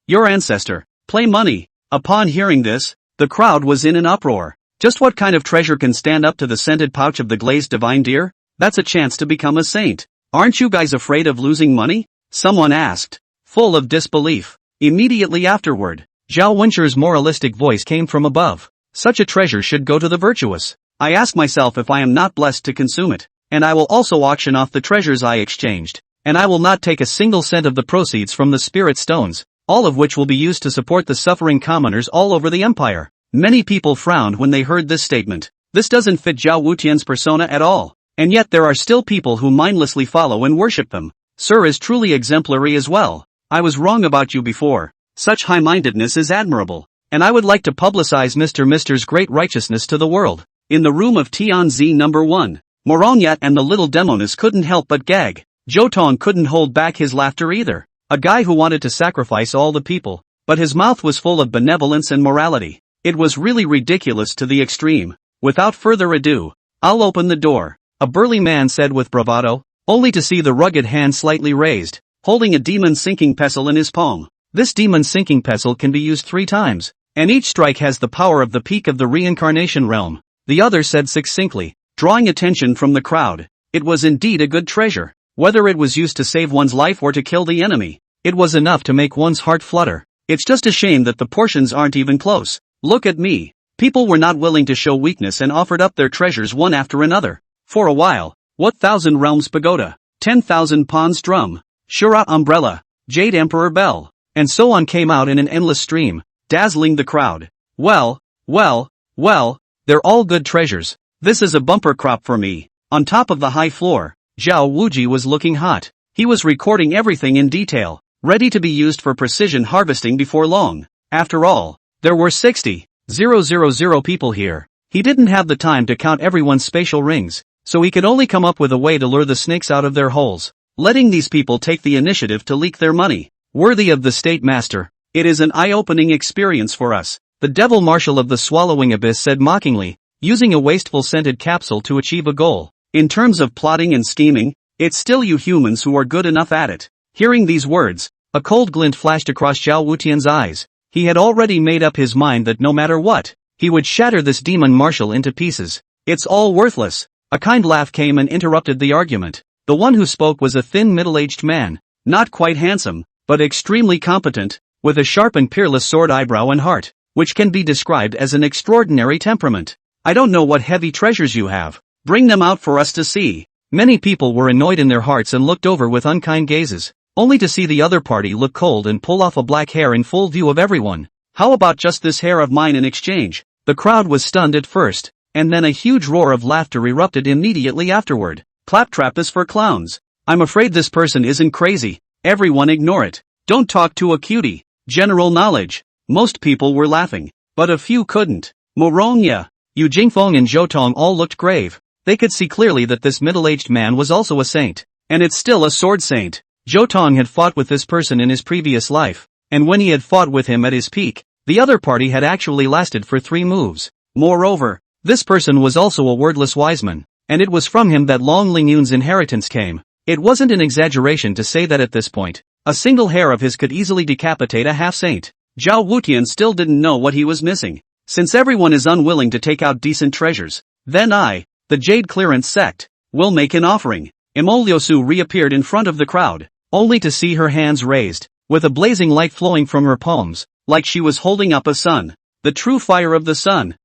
Your ancestor. Play money. Upon hearing this, the crowd was in an uproar. Just what kind of treasure can stand up to the scented pouch of the glazed divine deer? That's a chance to become a saint. Aren't you guys afraid of losing money? Someone asked, full of disbelief. Immediately afterward, Zhao Wencher's moralistic voice came from above. Such a treasure should go to the virtuous. I ask myself if I am not blessed to consume it, and I will also auction off the treasures I exchanged, and I will not take a single cent of the proceeds from the spirit stones, all of which will be used to support the suffering commoners all over the empire. Many people frowned when they heard this statement. This doesn't fit Zhao Wutian's persona at all, and yet there are still people who mindlessly follow and worship them. Sir is truly exemplary as well. I was wrong about you before. Such high-mindedness is admirable, and I would like to publicize Mr.'s great righteousness to the world. In the room of Tianzi number 1, Moronyat and the little demoness couldn't help but gag. Zhou Tong couldn't hold back his laughter either. A guy who wanted to sacrifice all the people, but his mouth was full of benevolence and morality. It was really ridiculous to the extreme. Without further ado, I'll open the door, a burly man said with bravado, only to see the rugged hand slightly raised, holding a demon sinking pestle in his palm. This demon sinking pestle can be used 3 times, and each strike has the power of the peak of the reincarnation realm, the other said succinctly, drawing attention from the crowd. It was indeed a good treasure. Whether it was used to save one's life or to kill the enemy, it was enough to make one's heart flutter. It's just a shame that the portions aren't even close. Look at me. People were not willing to show weakness and offered up their treasures one after another. For a while, what 1,000 realms pagoda, 10,000 pawns drum, Shura umbrella, Jade Emperor bell, and so on came out in an endless stream, dazzling the crowd. Well, they're all good treasures. This is a bumper crop for me. On top of the high floor, Zhao Wuji was looking hot. He was recording everything in detail, ready to be used for precision harvesting before long. After all, there were 60,000 people here. He didn't have the time to count everyone's spatial rings, so he could only come up with a way to lure the snakes out of their holes, letting these people take the initiative to leak their money. Worthy of the state master, it is an eye-opening experience for us, the devil marshal of the swallowing abyss said mockingly, using a wasteful scented capsule to achieve a goal. In terms of plotting and scheming, it's still you humans who are good enough at it. Hearing these words, a cold glint flashed across Zhao Wutian's eyes. He had already made up his mind that no matter what, he would shatter this demon marshal into pieces. It's all worthless. A kind laugh came and interrupted the argument. The one who spoke was a thin middle-aged man, not quite handsome, but extremely competent, with a sharp and peerless sword eyebrow and heart, which can be described as an extraordinary temperament. I don't know what heavy treasures you have. Bring them out for us to see. Many people were annoyed in their hearts and looked over with unkind gazes, only to see the other party look cold and pull off a black hair in full view of everyone. How about just this hair of mine in exchange? The crowd was stunned at first, and then a huge roar of laughter erupted immediately afterward. Claptrap is for clowns. I'm afraid this person isn't crazy. Everyone ignore it. Don't talk to a cutie. General knowledge. Most people were laughing, but a few couldn't. Morongya, Yu Jingfeng and Zhou Tong all looked grave. They could see clearly that this middle-aged man was also a saint. And it's still a sword saint. Zhou Tong had fought with this person in his previous life, and when he had fought with him at his peak, the other party had actually lasted for 3 moves. Moreover, this person was also a wordless wiseman, and it was from him that Long Lingyun's inheritance came. It wasn't an exaggeration to say that at this point, a single hair of his could easily decapitate a half-saint. Zhao Wutian still didn't know what he was missing. Since everyone is unwilling to take out decent treasures, then I, the Jade Clearance sect, will make an offering. Emoliosu reappeared in front of the crowd, only to see her hands raised, with a blazing light flowing from her palms. like she was holding up a sun. The true fire of the sun.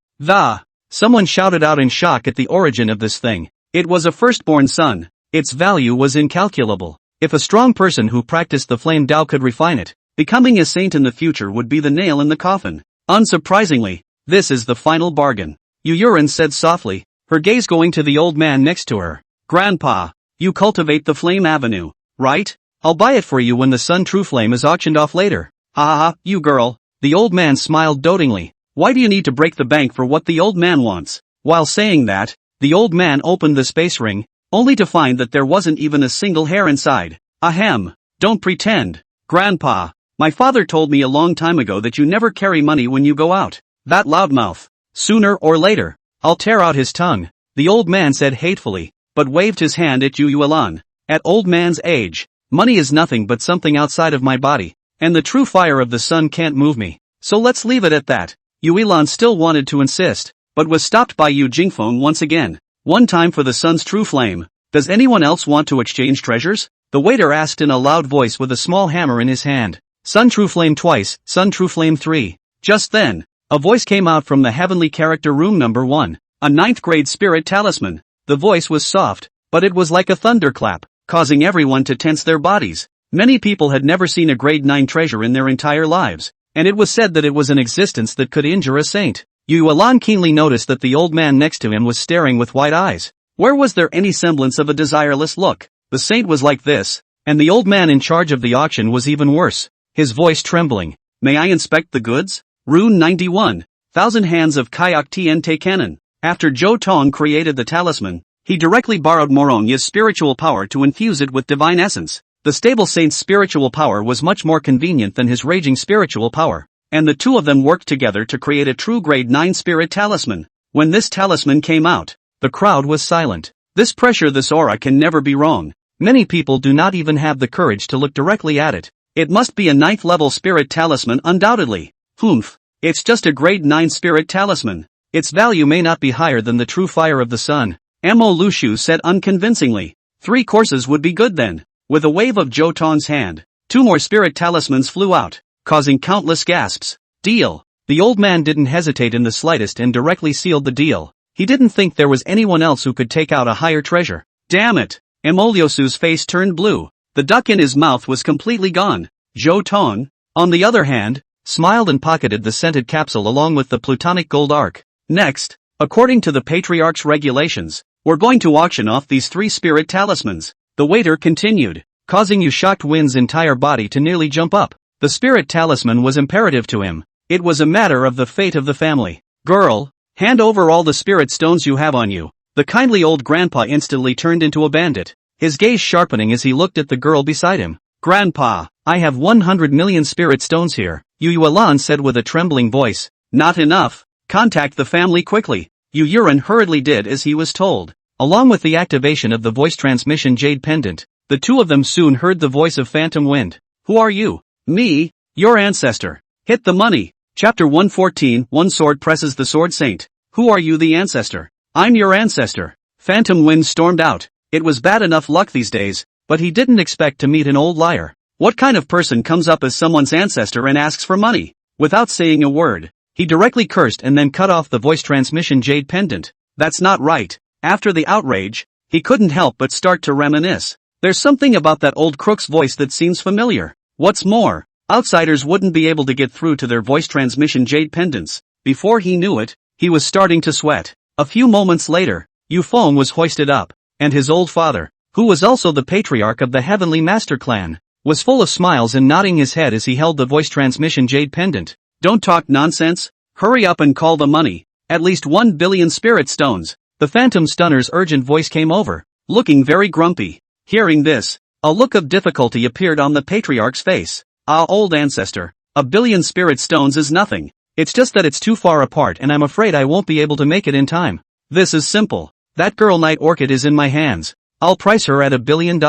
Someone shouted out in shock at the origin of this thing. It was a firstborn sun. Its value was incalculable. If a strong person who practiced the flame Tao could refine it, becoming a saint in the future would be the nail in the coffin. Unsurprisingly, this is the final bargain. Yu Yuren said softly, her gaze going to the old man next to her. Grandpa, you cultivate the flame avenue, right? I'll buy it for you when the sun true flame is auctioned off later. Ha ha, you girl. The old man smiled dotingly. Why do you need to break the bank for what the old man wants? While saying that, the old man opened the space ring, only to find that there wasn't even a single hair inside. Ahem. Don't pretend. Grandpa, my father told me a long time ago that you never carry money when you go out. That loudmouth. Sooner or later, I'll tear out his tongue, the old man said hatefully, but waved his hand at Yu Yuelan. At old man's age, money is nothing but something outside of my body, and the true fire of the sun can't move me. So let's leave it at that. Yu Yuelan still wanted to insist, but was stopped by Yu Jingfeng once again. One time for the sun's true flame. Does anyone else want to exchange treasures? The waiter asked in a loud voice with a small hammer in his hand. Sun true flame twice, sun true flame 3. Just then, a voice came out from the heavenly character room number 1. A 9th grade spirit talisman. The voice was soft, but it was like a thunderclap, causing everyone to tense their bodies. Many people had never seen a grade 9 treasure in their entire lives, and it was said that it was an existence that could injure a saint. Yu Yuelan keenly noticed that the old man next to him was staring with wide eyes. Where was there any semblance of a desireless look? The saint was like this, and the old man in charge of the auction was even worse, his voice trembling. May I inspect the goods? Rune 91. 1000 Hands of Kayak Tien Te Canon. After Zhou Tong created the talisman, he directly borrowed Morongya's spiritual power to infuse it with divine essence. The stable saint's spiritual power was much more convenient than his raging spiritual power, and the two of them worked together to create a true grade 9 spirit talisman. When this talisman came out, the crowd was silent. This pressure, this aura can never be wrong. Many people do not even have the courage to look directly at it. It must be a 9th level spirit talisman undoubtedly. Humph. It's just a grade 9 spirit talisman. Its value may not be higher than the true fire of the sun. Mo Lushu said unconvincingly. 3 courses would be good then. With a wave of Zhou Tong's hand, 2 more spirit talismans flew out, causing countless gasps. Deal. The old man didn't hesitate in the slightest and directly sealed the deal. He didn't think there was anyone else who could take out a higher treasure. Damn it. Emoliosu's face turned blue. The duck in his mouth was completely gone. Zhou Tong, on the other hand, smiled and pocketed the scented capsule along with the plutonic gold arc. Next, according to the patriarch's regulations, we're going to auction off these 3 spirit talismans. The waiter continued, causing Yu Shocked Wind's entire body to nearly jump up. The spirit talisman was imperative to him. It was a matter of the fate of the family. Girl, hand over all the spirit stones you have on you. The kindly old grandpa instantly turned into a bandit, his gaze sharpening as he looked at the girl beside him. Grandpa, I have 100 million spirit stones here, Yu Yuelan said with a trembling voice. Not enough. Contact the family quickly. Yu Yuren hurriedly did as he was told. Along with the activation of the voice transmission jade pendant, the two of them soon heard the voice of Phantom Wind. Who are you? Me, your ancestor. Hit the money. Chapter 114. One sword presses the sword saint. Who are you, the ancestor? I'm your ancestor. Phantom Wind stormed out. It was bad enough luck these days, but he didn't expect to meet an old liar. What kind of person comes up as someone's ancestor and asks for money? Without saying a word, he directly cursed and then cut off the voice transmission jade pendant. That's not right. After the outrage, he couldn't help but start to reminisce. There's something about that old crook's voice that seems familiar. What's more, outsiders wouldn't be able to get through to their voice transmission jade pendants. Before he knew it, he was starting to sweat. A few moments later, Yu Feng was hoisted up, and his old father, who was also the patriarch of the Heavenly Master Clan, was full of smiles and nodding his head as he held the voice transmission jade pendant. Don't talk nonsense. Hurry up and call the money. At least 1 billion spirit stones. The Phantom Stunner's urgent voice came over, looking very grumpy. Hearing this, a look of difficulty appeared on the patriarch's face. Ah, old ancestor, 1 billion spirit stones is nothing. It's just that it's too far apart and I'm afraid I won't be able to make it in time. This is simple. That girl Night Orchid is in my hands. I'll price her at $1 billion.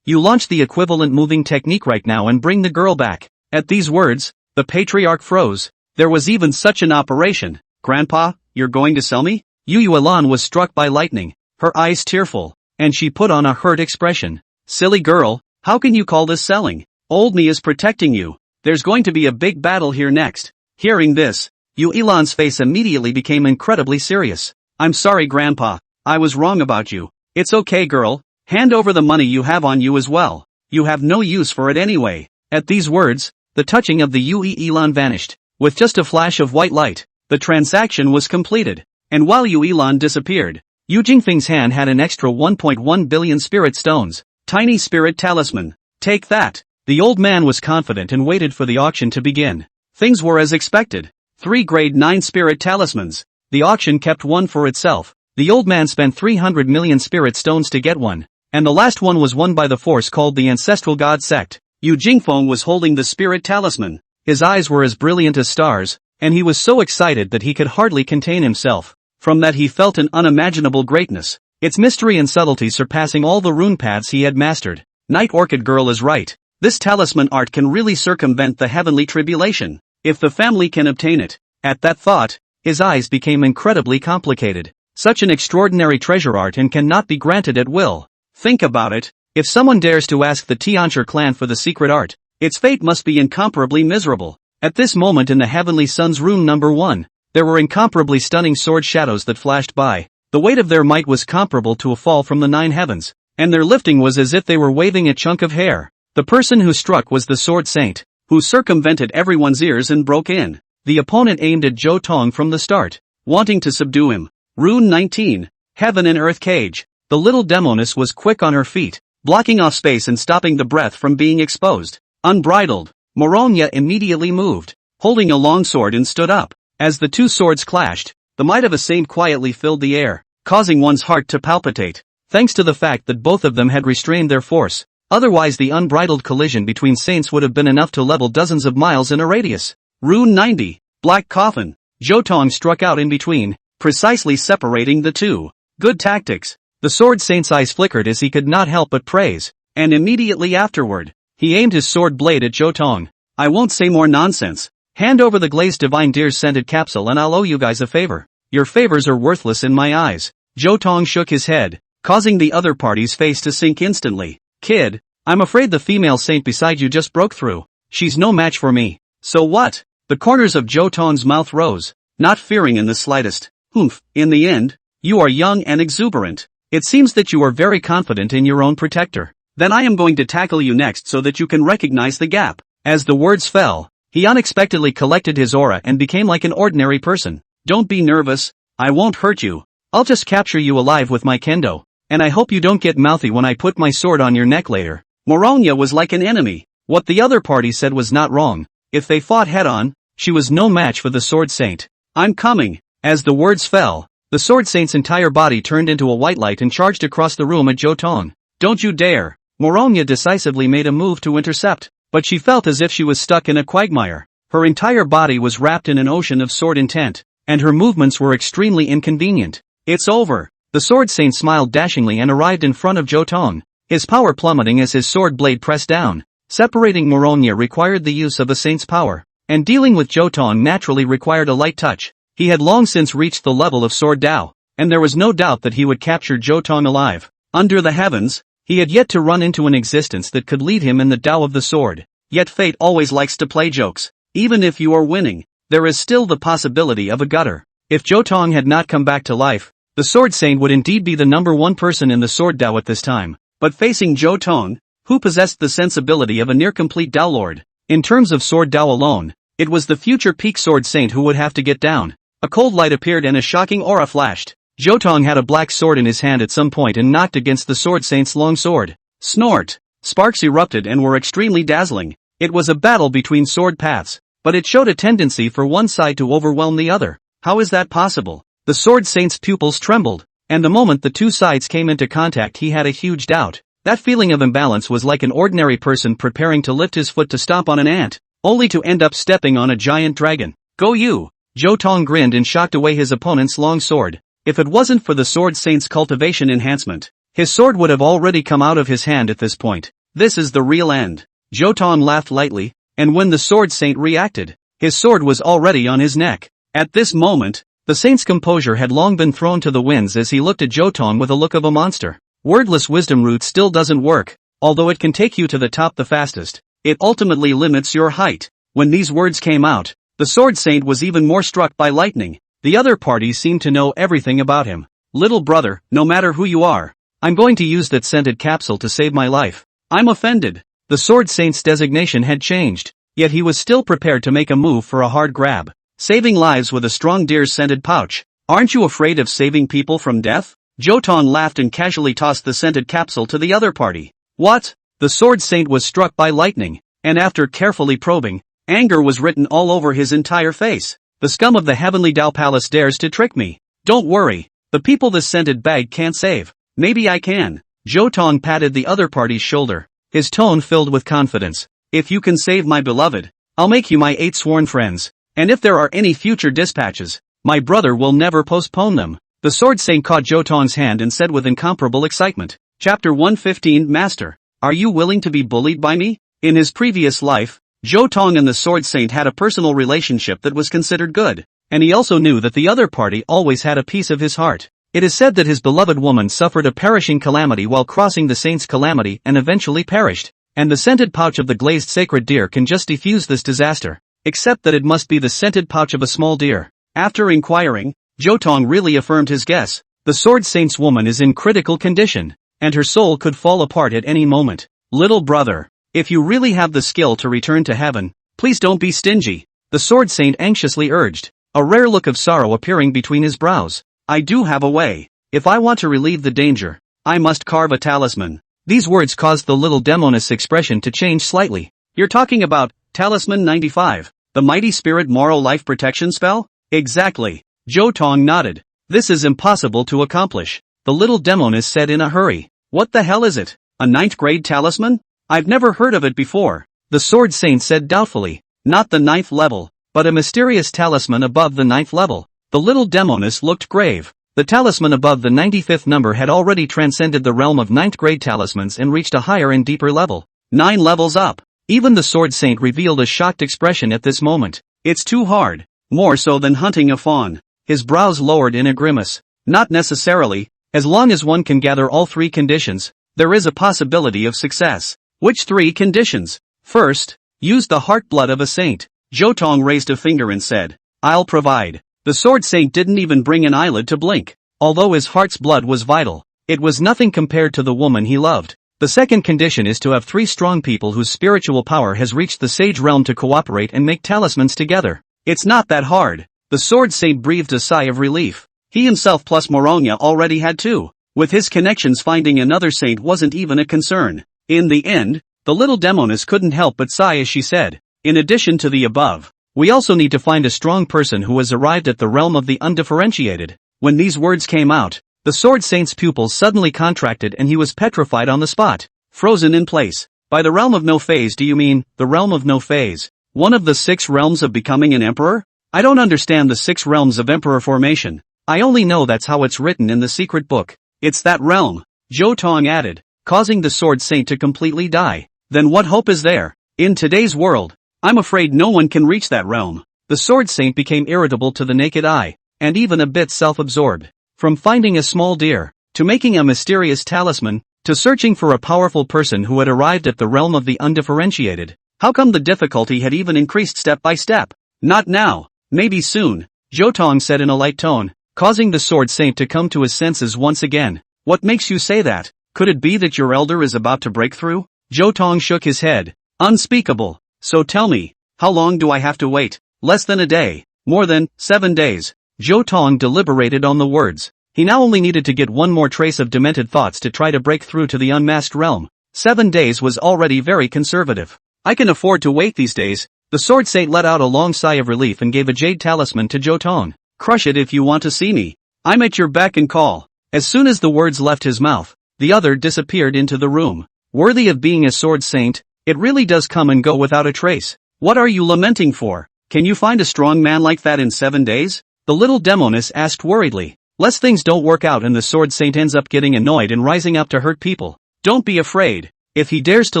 You launch the equivalent moving technique right now and bring the girl back. At these words, the patriarch froze. There was even such an operation. Grandpa, you're going to sell me? Yu Yuelan was struck by lightning, her eyes tearful, and she put on a hurt expression. Silly girl, how can you call this selling? Old me is protecting you. There's going to be a big battle here next. Hearing this, Yu Elan's face immediately became incredibly serious. I'm sorry Grandpa, I was wrong about you. It's okay girl, hand over the money you have on you as well. You have no use for it anyway. At these words, the touching of the Yu Elan vanished. With just a flash of white light, the transaction was completed. And while Yu Elan disappeared, Yu Jingfeng's hand had an extra 1.1 billion spirit stones. Tiny spirit talisman. Take that. The old man was confident and waited for the auction to begin. Things were as expected. 3 grade 9 spirit talismans. The auction kept one for itself. The old man spent 300 million spirit stones to get one. And the last one was won by the force called the Ancestral God Sect. Yu Jingfeng was holding the spirit talisman. His eyes were as brilliant as stars, and he was so excited that he could hardly contain himself. From that he felt an unimaginable greatness, its mystery and subtlety surpassing all the rune paths he had mastered. Night Orchid Girl is right. This talisman art can really circumvent the heavenly tribulation, if the family can obtain it. At that thought, his eyes became incredibly complicated. Such an extraordinary treasure art and cannot be granted at will. Think about it, if someone dares to ask the Tianchi clan for the secret art, its fate must be incomparably miserable. At this moment in the Heavenly Sun's rune number 1, there were incomparably stunning sword shadows that flashed by. The weight of their might was comparable to a fall from the 9 heavens, and their lifting was as if they were waving a chunk of hair. The person who struck was the Sword Saint, who circumvented everyone's ears and broke in. The opponent aimed at Zhou Tong from the start, wanting to subdue him. Rune 19, Heaven and Earth Cage. The little demoness was quick on her feet, blocking off space and stopping the breath from being exposed. Unbridled, Moronya immediately moved, holding a long sword and stood up. As the two swords clashed, the might of a saint quietly filled the air, causing one's heart to palpitate, thanks to the fact that both of them had restrained their force. Otherwise the unbridled collision between saints would have been enough to level dozens of miles in a radius. Rune 90, Black Coffin. Zhou Tong struck out in between, precisely separating the two. Good tactics. The sword saint's eyes flickered as he could not help but praise, and immediately afterward, he aimed his sword blade at Zhou Tong. I won't say more nonsense. Hand over the glazed divine deer's scented capsule and I'll owe you guys a favor. Your favors are worthless in my eyes. Zhou Tong shook his head, causing the other party's face to sink instantly. Kid, I'm afraid the female saint beside you just broke through. She's no match for me. So what? The corners of Zhou Tong's mouth rose, not fearing in the slightest. Humph, in the end, you are young and exuberant. It seems that you are very confident in your own protector. Then I am going to tackle you next so that you can recognize the gap. As the words fell, he unexpectedly collected his aura and became like an ordinary person. Don't be nervous, I won't hurt you. I'll just capture you alive with my kendo. And I hope you don't get mouthy when I put my sword on your neck later. Moronya was like an enemy. What the other party said was not wrong. If they fought head-on, she was no match for the Sword Saint. I'm coming. As the words fell, the Sword Saint's entire body turned into a white light and charged across the room at Zhou Tong. Don't you dare! Moronya decisively made a move to intercept, but she felt as if she was stuck in a quagmire. Her entire body was wrapped in an ocean of sword intent, and her movements were extremely inconvenient. It's over. The Sword Saint smiled dashingly and arrived in front of Zhou Tong, his power plummeting as his sword blade pressed down. Separating Moronya required the use of a saint's power, and dealing with Zhou Tong naturally required a light touch. He had long since reached the level of Sword Dao, and there was no doubt that he would capture Zhou Tong alive. Under the heavens, he had yet to run into an existence that could lead him in the Dao of the sword. Yet fate always likes to play jokes. Even if you are winning, there is still the possibility of a gutter. If Zhou Tong had not come back to life, the Sword Saint would indeed be the number 1 person in the Sword Dao at this time. But facing Zhou Tong, who possessed the sensibility of a near-complete Dao Lord, in terms of Sword Dao alone, it was the future peak Sword Saint who would have to get down. A cold light appeared and a shocking aura flashed. Zhou Tong had a black sword in his hand at some point and knocked against the Sword Saint's long sword. Snort! Sparks erupted and were extremely dazzling. It was a battle between sword paths, but it showed a tendency for one side to overwhelm the other. How is that possible? The Sword Saint's pupils trembled, and the moment the two sides came into contact he had a huge doubt. That feeling of imbalance was like an ordinary person preparing to lift his foot to stomp on an ant, only to end up stepping on a giant dragon. Go you! Zhou Tong grinned and shocked away his opponent's long sword. If it wasn't for the Sword Saint's cultivation enhancement, his sword would have already come out of his hand at this point. This is the real end. Zhou Tong laughed lightly, and when the Sword Saint reacted, his sword was already on his neck. At this moment, the Saint's composure had long been thrown to the winds as he looked at Zhou Tong with a look of a monster. Wordless wisdom root still doesn't work, although it can take you to the top the fastest. It ultimately limits your height. When these words came out, the Sword Saint was even more struck by lightning. The other party seemed to know everything about him. Little brother, no matter who you are, I'm going to use that scented capsule to save my life. I'm offended. The Sword Saint's designation had changed, yet he was still prepared to make a move for a hard grab. Saving lives with a strong deer's scented pouch. Aren't you afraid of saving people from death? Zhou Tong laughed and casually tossed the scented capsule to the other party. What? The Sword Saint was struck by lightning, and after carefully probing, anger was written all over his entire face. The scum of the Heavenly Dao Palace dares to trick me. Don't worry, the people this scented bag can't save. Maybe I can. Zhou Tong patted the other party's shoulder, his tone filled with confidence. If you can save my beloved, I'll make you my 8 sworn friends, and if there are any future dispatches, my brother will never postpone them. The Sword Saint caught Zhou Tong's hand and said with incomparable excitement, Chapter 115 Master, are you willing to be bullied by me? In his previous life, Zhou Tong and the Sword Saint had a personal relationship that was considered good, and he also knew that the other party always had a piece of his heart. It is said that his beloved woman suffered a perishing calamity while crossing the saint's calamity and eventually perished, and the scented pouch of the glazed sacred deer can just defuse this disaster, except that it must be the scented pouch of a small deer. After inquiring, Zhou Tong really affirmed his guess. The Sword Saint's woman is in critical condition, and her soul could fall apart at any moment. Little brother, if you really have the skill to return to heaven, please don't be stingy, the Sword Saint anxiously urged, a rare look of sorrow appearing between his brows. I do have a way. If I want to relieve the danger, I must carve a talisman. These words caused the little demoness' expression to change slightly. You're talking about Talisman 95, the mighty spirit moral life protection spell? Exactly. Zhou Tong nodded. This is impossible to accomplish, the little demoness said in a hurry. What the hell is it? A 9th grade talisman? I've never heard of it before, the Sword Saint said doubtfully. Not the 9th level, but a mysterious talisman above the 9th level. The little demoness looked grave. The talisman above the 95th number had already transcended the realm of 9th grade talismans and reached a higher and deeper level. 9 levels up. Even the Sword Saint revealed a shocked expression at this moment. It's too hard. More so than hunting a fawn. His brows lowered in a grimace. Not necessarily. As long as one can gather all 3 conditions, there is a possibility of success. Which 3 conditions? First, use the heart blood of a saint. Zhou Tong raised a finger and said, I'll provide. The Sword Saint didn't even bring an eyelid to blink. Although his heart's blood was vital, it was nothing compared to the woman he loved. The second condition is to have 3 strong people whose spiritual power has reached the sage realm to cooperate and make talismans together. It's not that hard. The Sword Saint breathed a sigh of relief. He himself plus Moronga already had 2. With his connections, finding another saint wasn't even a concern. In the end, the little demoness couldn't help but sigh as she said, in addition to the above, we also need to find a strong person who has arrived at the realm of the undifferentiated. When these words came out, the Sword Saint's pupils suddenly contracted and he was petrified on the spot, frozen in place. By the realm of no phase, do you mean the realm of no phase? One of the 6 realms of becoming an emperor? I don't understand the 6 realms of emperor formation. I only know that's how it's written in the secret book. It's that realm, Zhou Tong added, causing the Sword Saint to completely die. Then what hope is there? In today's world, I'm afraid no one can reach that realm. The Sword Saint became irritable to the naked eye, and even a bit self-absorbed. From finding a small deer, to making a mysterious talisman, to searching for a powerful person who had arrived at the realm of the undifferentiated. How come the difficulty had even increased step by step? Not now, maybe soon, Zhou Tong said in a light tone, causing the Sword Saint to come to his senses once again. What makes you say that? Could it be that your elder is about to break through? Zhou Tong shook his head. Unspeakable. So tell me, how long do I have to wait? Less than a day. More than 7 days. Zhou Tong deliberated on the words. He now only needed to get one more trace of demented thoughts to try to break through to the unmasked realm. 7 days was already very conservative. I can afford to wait these days. The Sword Saint let out a long sigh of relief and gave a jade talisman to Zhou Tong. Crush it if you want to see me. I'm at your beck and call. As soon as the words left his mouth, the other disappeared into the room. Worthy of being a Sword Saint, it really does come and go without a trace. What are you lamenting for? Can you find a strong man like that in 7 days? The little demoness asked worriedly. Lest things don't work out and the Sword Saint ends up getting annoyed and rising up to hurt people. Don't be afraid. If he dares to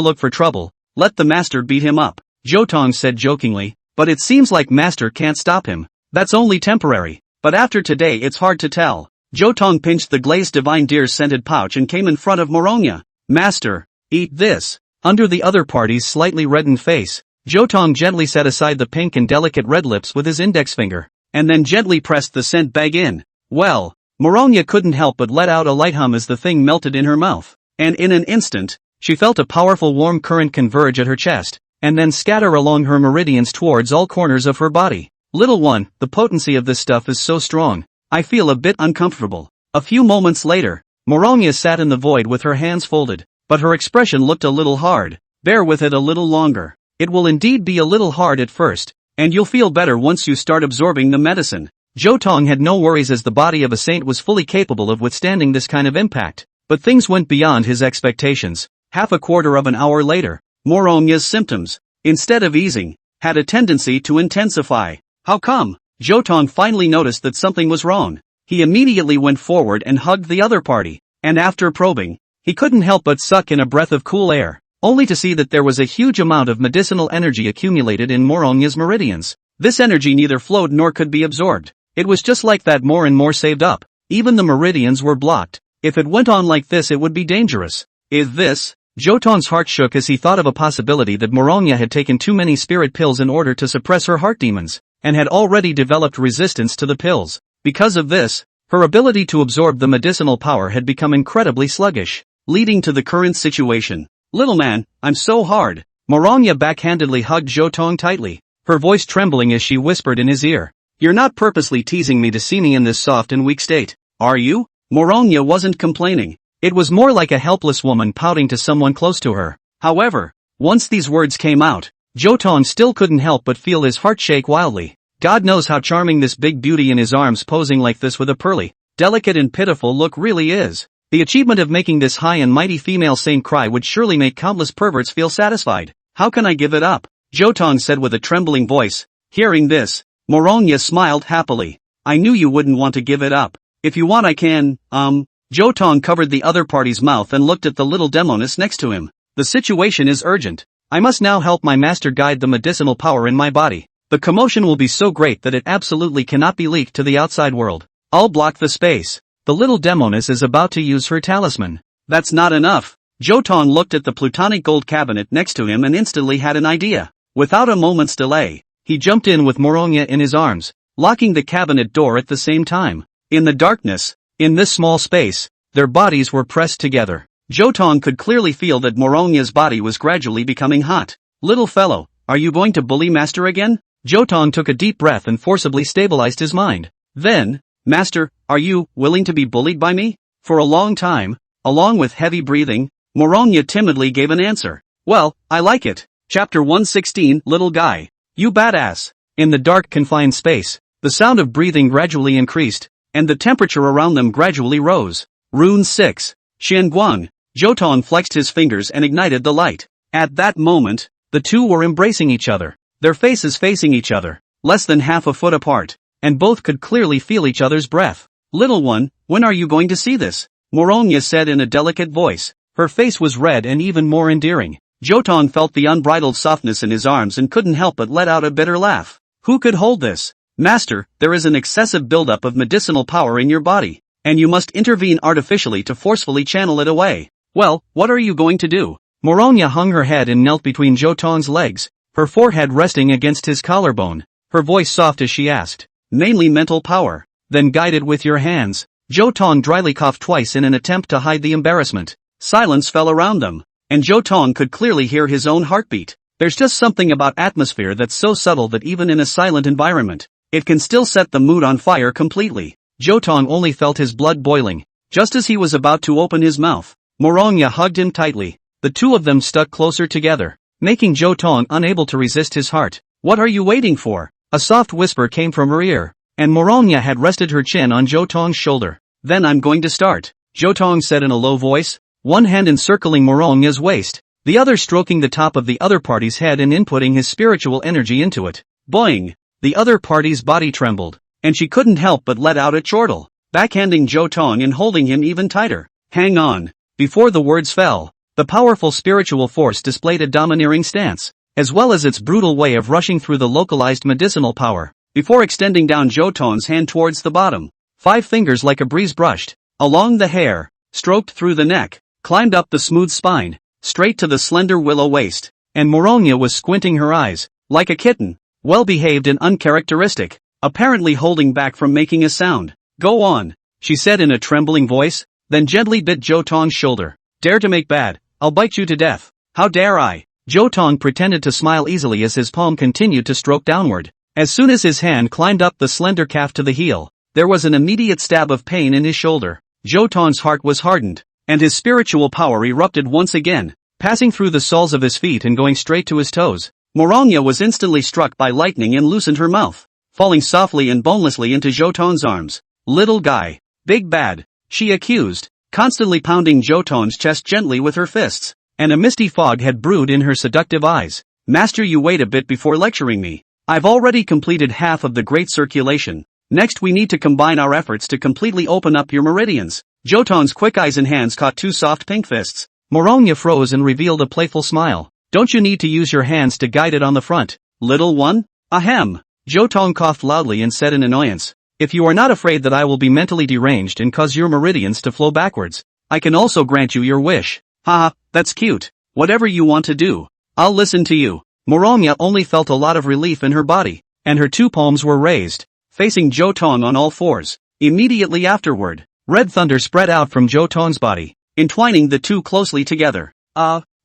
look for trouble, let the master beat him up, Zhou Tong said jokingly, but it seems like master can't stop him. That's only temporary. But after today it's hard to tell. Zhou Tong pinched the glazed divine deer's scented pouch and came in front of Moronga. Master, eat this. Under the other party's slightly reddened face, Zhou Tong gently set aside the pink and delicate red lips with his index finger, and then gently pressed the scent bag in. Well, Morogna couldn't help but let out a light hum as the thing melted in her mouth, and in an instant, she felt a powerful warm current converge at her chest, and then scatter along her meridians towards all corners of her body. Little one, the potency of this stuff is so strong, I feel a bit uncomfortable. A few moments later, Morogna sat in the void with her hands folded, but her expression looked a little hard. Bear with it a little longer. It will indeed be a little hard at first, and you'll feel better once you start absorbing the medicine. Zhou Tong had no worries as the body of a saint was fully capable of withstanding this kind of impact, but things went beyond his expectations. Half a quarter of an hour later, Morogna's symptoms, instead of easing, had a tendency to intensify. How come? Zhou Tong finally noticed that something was wrong. He immediately went forward and hugged the other party, and after probing, he couldn't help but suck in a breath of cool air, only to see that there was a huge amount of medicinal energy accumulated in Morogna's meridians. This energy neither flowed nor could be absorbed. It was just like that, more and more saved up. Even the meridians were blocked. If it went on like this, it would be dangerous. Is this? Zhou Tong's heart shook as he thought of a possibility that Morogna had taken too many spirit pills in order to suppress her heart demons, and had already developed resistance to the pills. Because of this, her ability to absorb the medicinal power had become incredibly sluggish, leading to the current situation. Little man, I'm so hard. Morogna backhandedly hugged Zhou Tong tightly, her voice trembling as she whispered in his ear. You're not purposely teasing me to see me in this soft and weak state, are you? Morogna wasn't complaining. It was more like a helpless woman pouting to someone close to her. However, once these words came out, Zhou Tong still couldn't help but feel his heart shake wildly. God knows how charming this big beauty in his arms posing like this with a pearly, delicate and pitiful look really is. The achievement of making this high and mighty female saint cry would surely make countless perverts feel satisfied. How can I give it up? Zhou Tong said with a trembling voice. Hearing this, Morogna smiled happily. I knew you wouldn't want to give it up. If you want I can, Zhou Tong covered the other party's mouth and looked at the little demoness next to him. The situation is urgent. I must now help my master guide the medicinal power in my body. The commotion will be so great that it absolutely cannot be leaked to the outside world. I'll block the space. The little demoness is about to use her talisman. That's not enough. Zhou Tong looked at the plutonic gold cabinet next to him and instantly had an idea. Without a moment's delay, he jumped in with Morogna in his arms, locking the cabinet door at the same time. In the darkness, in this small space, their bodies were pressed together. Zhou Tong could clearly feel that Morogna's body was gradually becoming hot. Little fellow, are you going to bully master again? Zhou Tong took a deep breath and forcibly stabilized his mind. Then, Master, are you willing to be bullied by me? For a long time, along with heavy breathing, Morogna timidly gave an answer. Well, I like it. Chapter 116, Little Guy. You badass. In the dark confined space, the sound of breathing gradually increased, and the temperature around them gradually rose. Rune 6. Xianguang. Zhou Tong flexed his fingers and ignited the light. At that moment, the two were embracing each other, their faces facing each other, less than half a foot apart, and both could clearly feel each other's breath. Little one, when are you going to see this? Morogna said in a delicate voice. Her face was red and even more endearing. Zhou Tong felt the unbridled softness in his arms and couldn't help but let out a bitter laugh. Who could hold this? Master, there is an excessive buildup of medicinal power in your body, and you must intervene artificially to forcefully channel it away. Well, what are you going to do? Morogna hung her head and knelt between Zhou Tong's legs, her forehead resting against his collarbone, her voice soft as she asked. Mainly mental power. Then guide it with your hands. Zhou Tong dryly coughed twice in an attempt to hide the embarrassment. Silence fell around them, and Zhou Tong could clearly hear his own heartbeat. There's just something about atmosphere that's so subtle that even in a silent environment, it can still set the mood on fire completely. Zhou Tong only felt his blood boiling. Just as he was about to open his mouth, Morogna hugged him tightly. The two of them stuck closer together, making Zhou Tong unable to resist his heart. What are you waiting for? A soft whisper came from her ear, and Morogna had rested her chin on Zhou Tong's shoulder. Then I'm going to start, Zhou Tong said in a low voice, one hand encircling Morogna's waist, the other stroking the top of the other party's head and inputting his spiritual energy into it. Boing! The other party's body trembled, and she couldn't help but let out a chortle, backhanding Zhou Tong and holding him even tighter. Hang on! Before the words fell, the powerful spiritual force displayed a domineering stance, as well as its brutal way of rushing through the localized medicinal power, before extending down Zhou Tong's hand towards the bottom. 5 fingers like a breeze brushed along the hair, stroked through the neck, climbed up the smooth spine, straight to the slender willow waist, and Morongya was squinting her eyes, like a kitten, well-behaved and uncharacteristic, apparently holding back from making a sound. "Go on," she said in a trembling voice, then gently bit Zhou Tong's shoulder. "Dare to make bad, I'll bite you to death." "How dare I?" Zhou Tong pretended to smile easily as his palm continued to stroke downward. As soon as his hand climbed up the slender calf to the heel, there was an immediate stab of pain in his shoulder. Zhou Tong's heart was hardened, and his spiritual power erupted once again, passing through the soles of his feet and going straight to his toes. Morongya was instantly struck by lightning and loosened her mouth, falling softly and bonelessly into Zhou Tong's arms. "Little guy. Big bad," she accused, constantly pounding Zhou Tong's chest gently with her fists, and a misty fog had brewed in her seductive eyes. "Master, you wait a bit before lecturing me. I've already completed half of the great circulation. Next we need to combine our efforts to completely open up your meridians." Zhou Tong's quick eyes and hands caught two soft pink fists. Morongya froze and revealed a playful smile. "Don't you need to use your hands to guide it on the front, little one?" "Ahem." Zhou Tong coughed loudly and said in annoyance, "If you are not afraid that I will be mentally deranged and cause your meridians to flow backwards, I can also grant you your wish." "Haha, that's cute. Whatever you want to do, I'll listen to you." Morongya only felt a lot of relief in her body, and her two palms were raised, facing Zhou Tong on all fours. Immediately afterward, red thunder spread out from Zhou Tong's body, entwining the two closely together.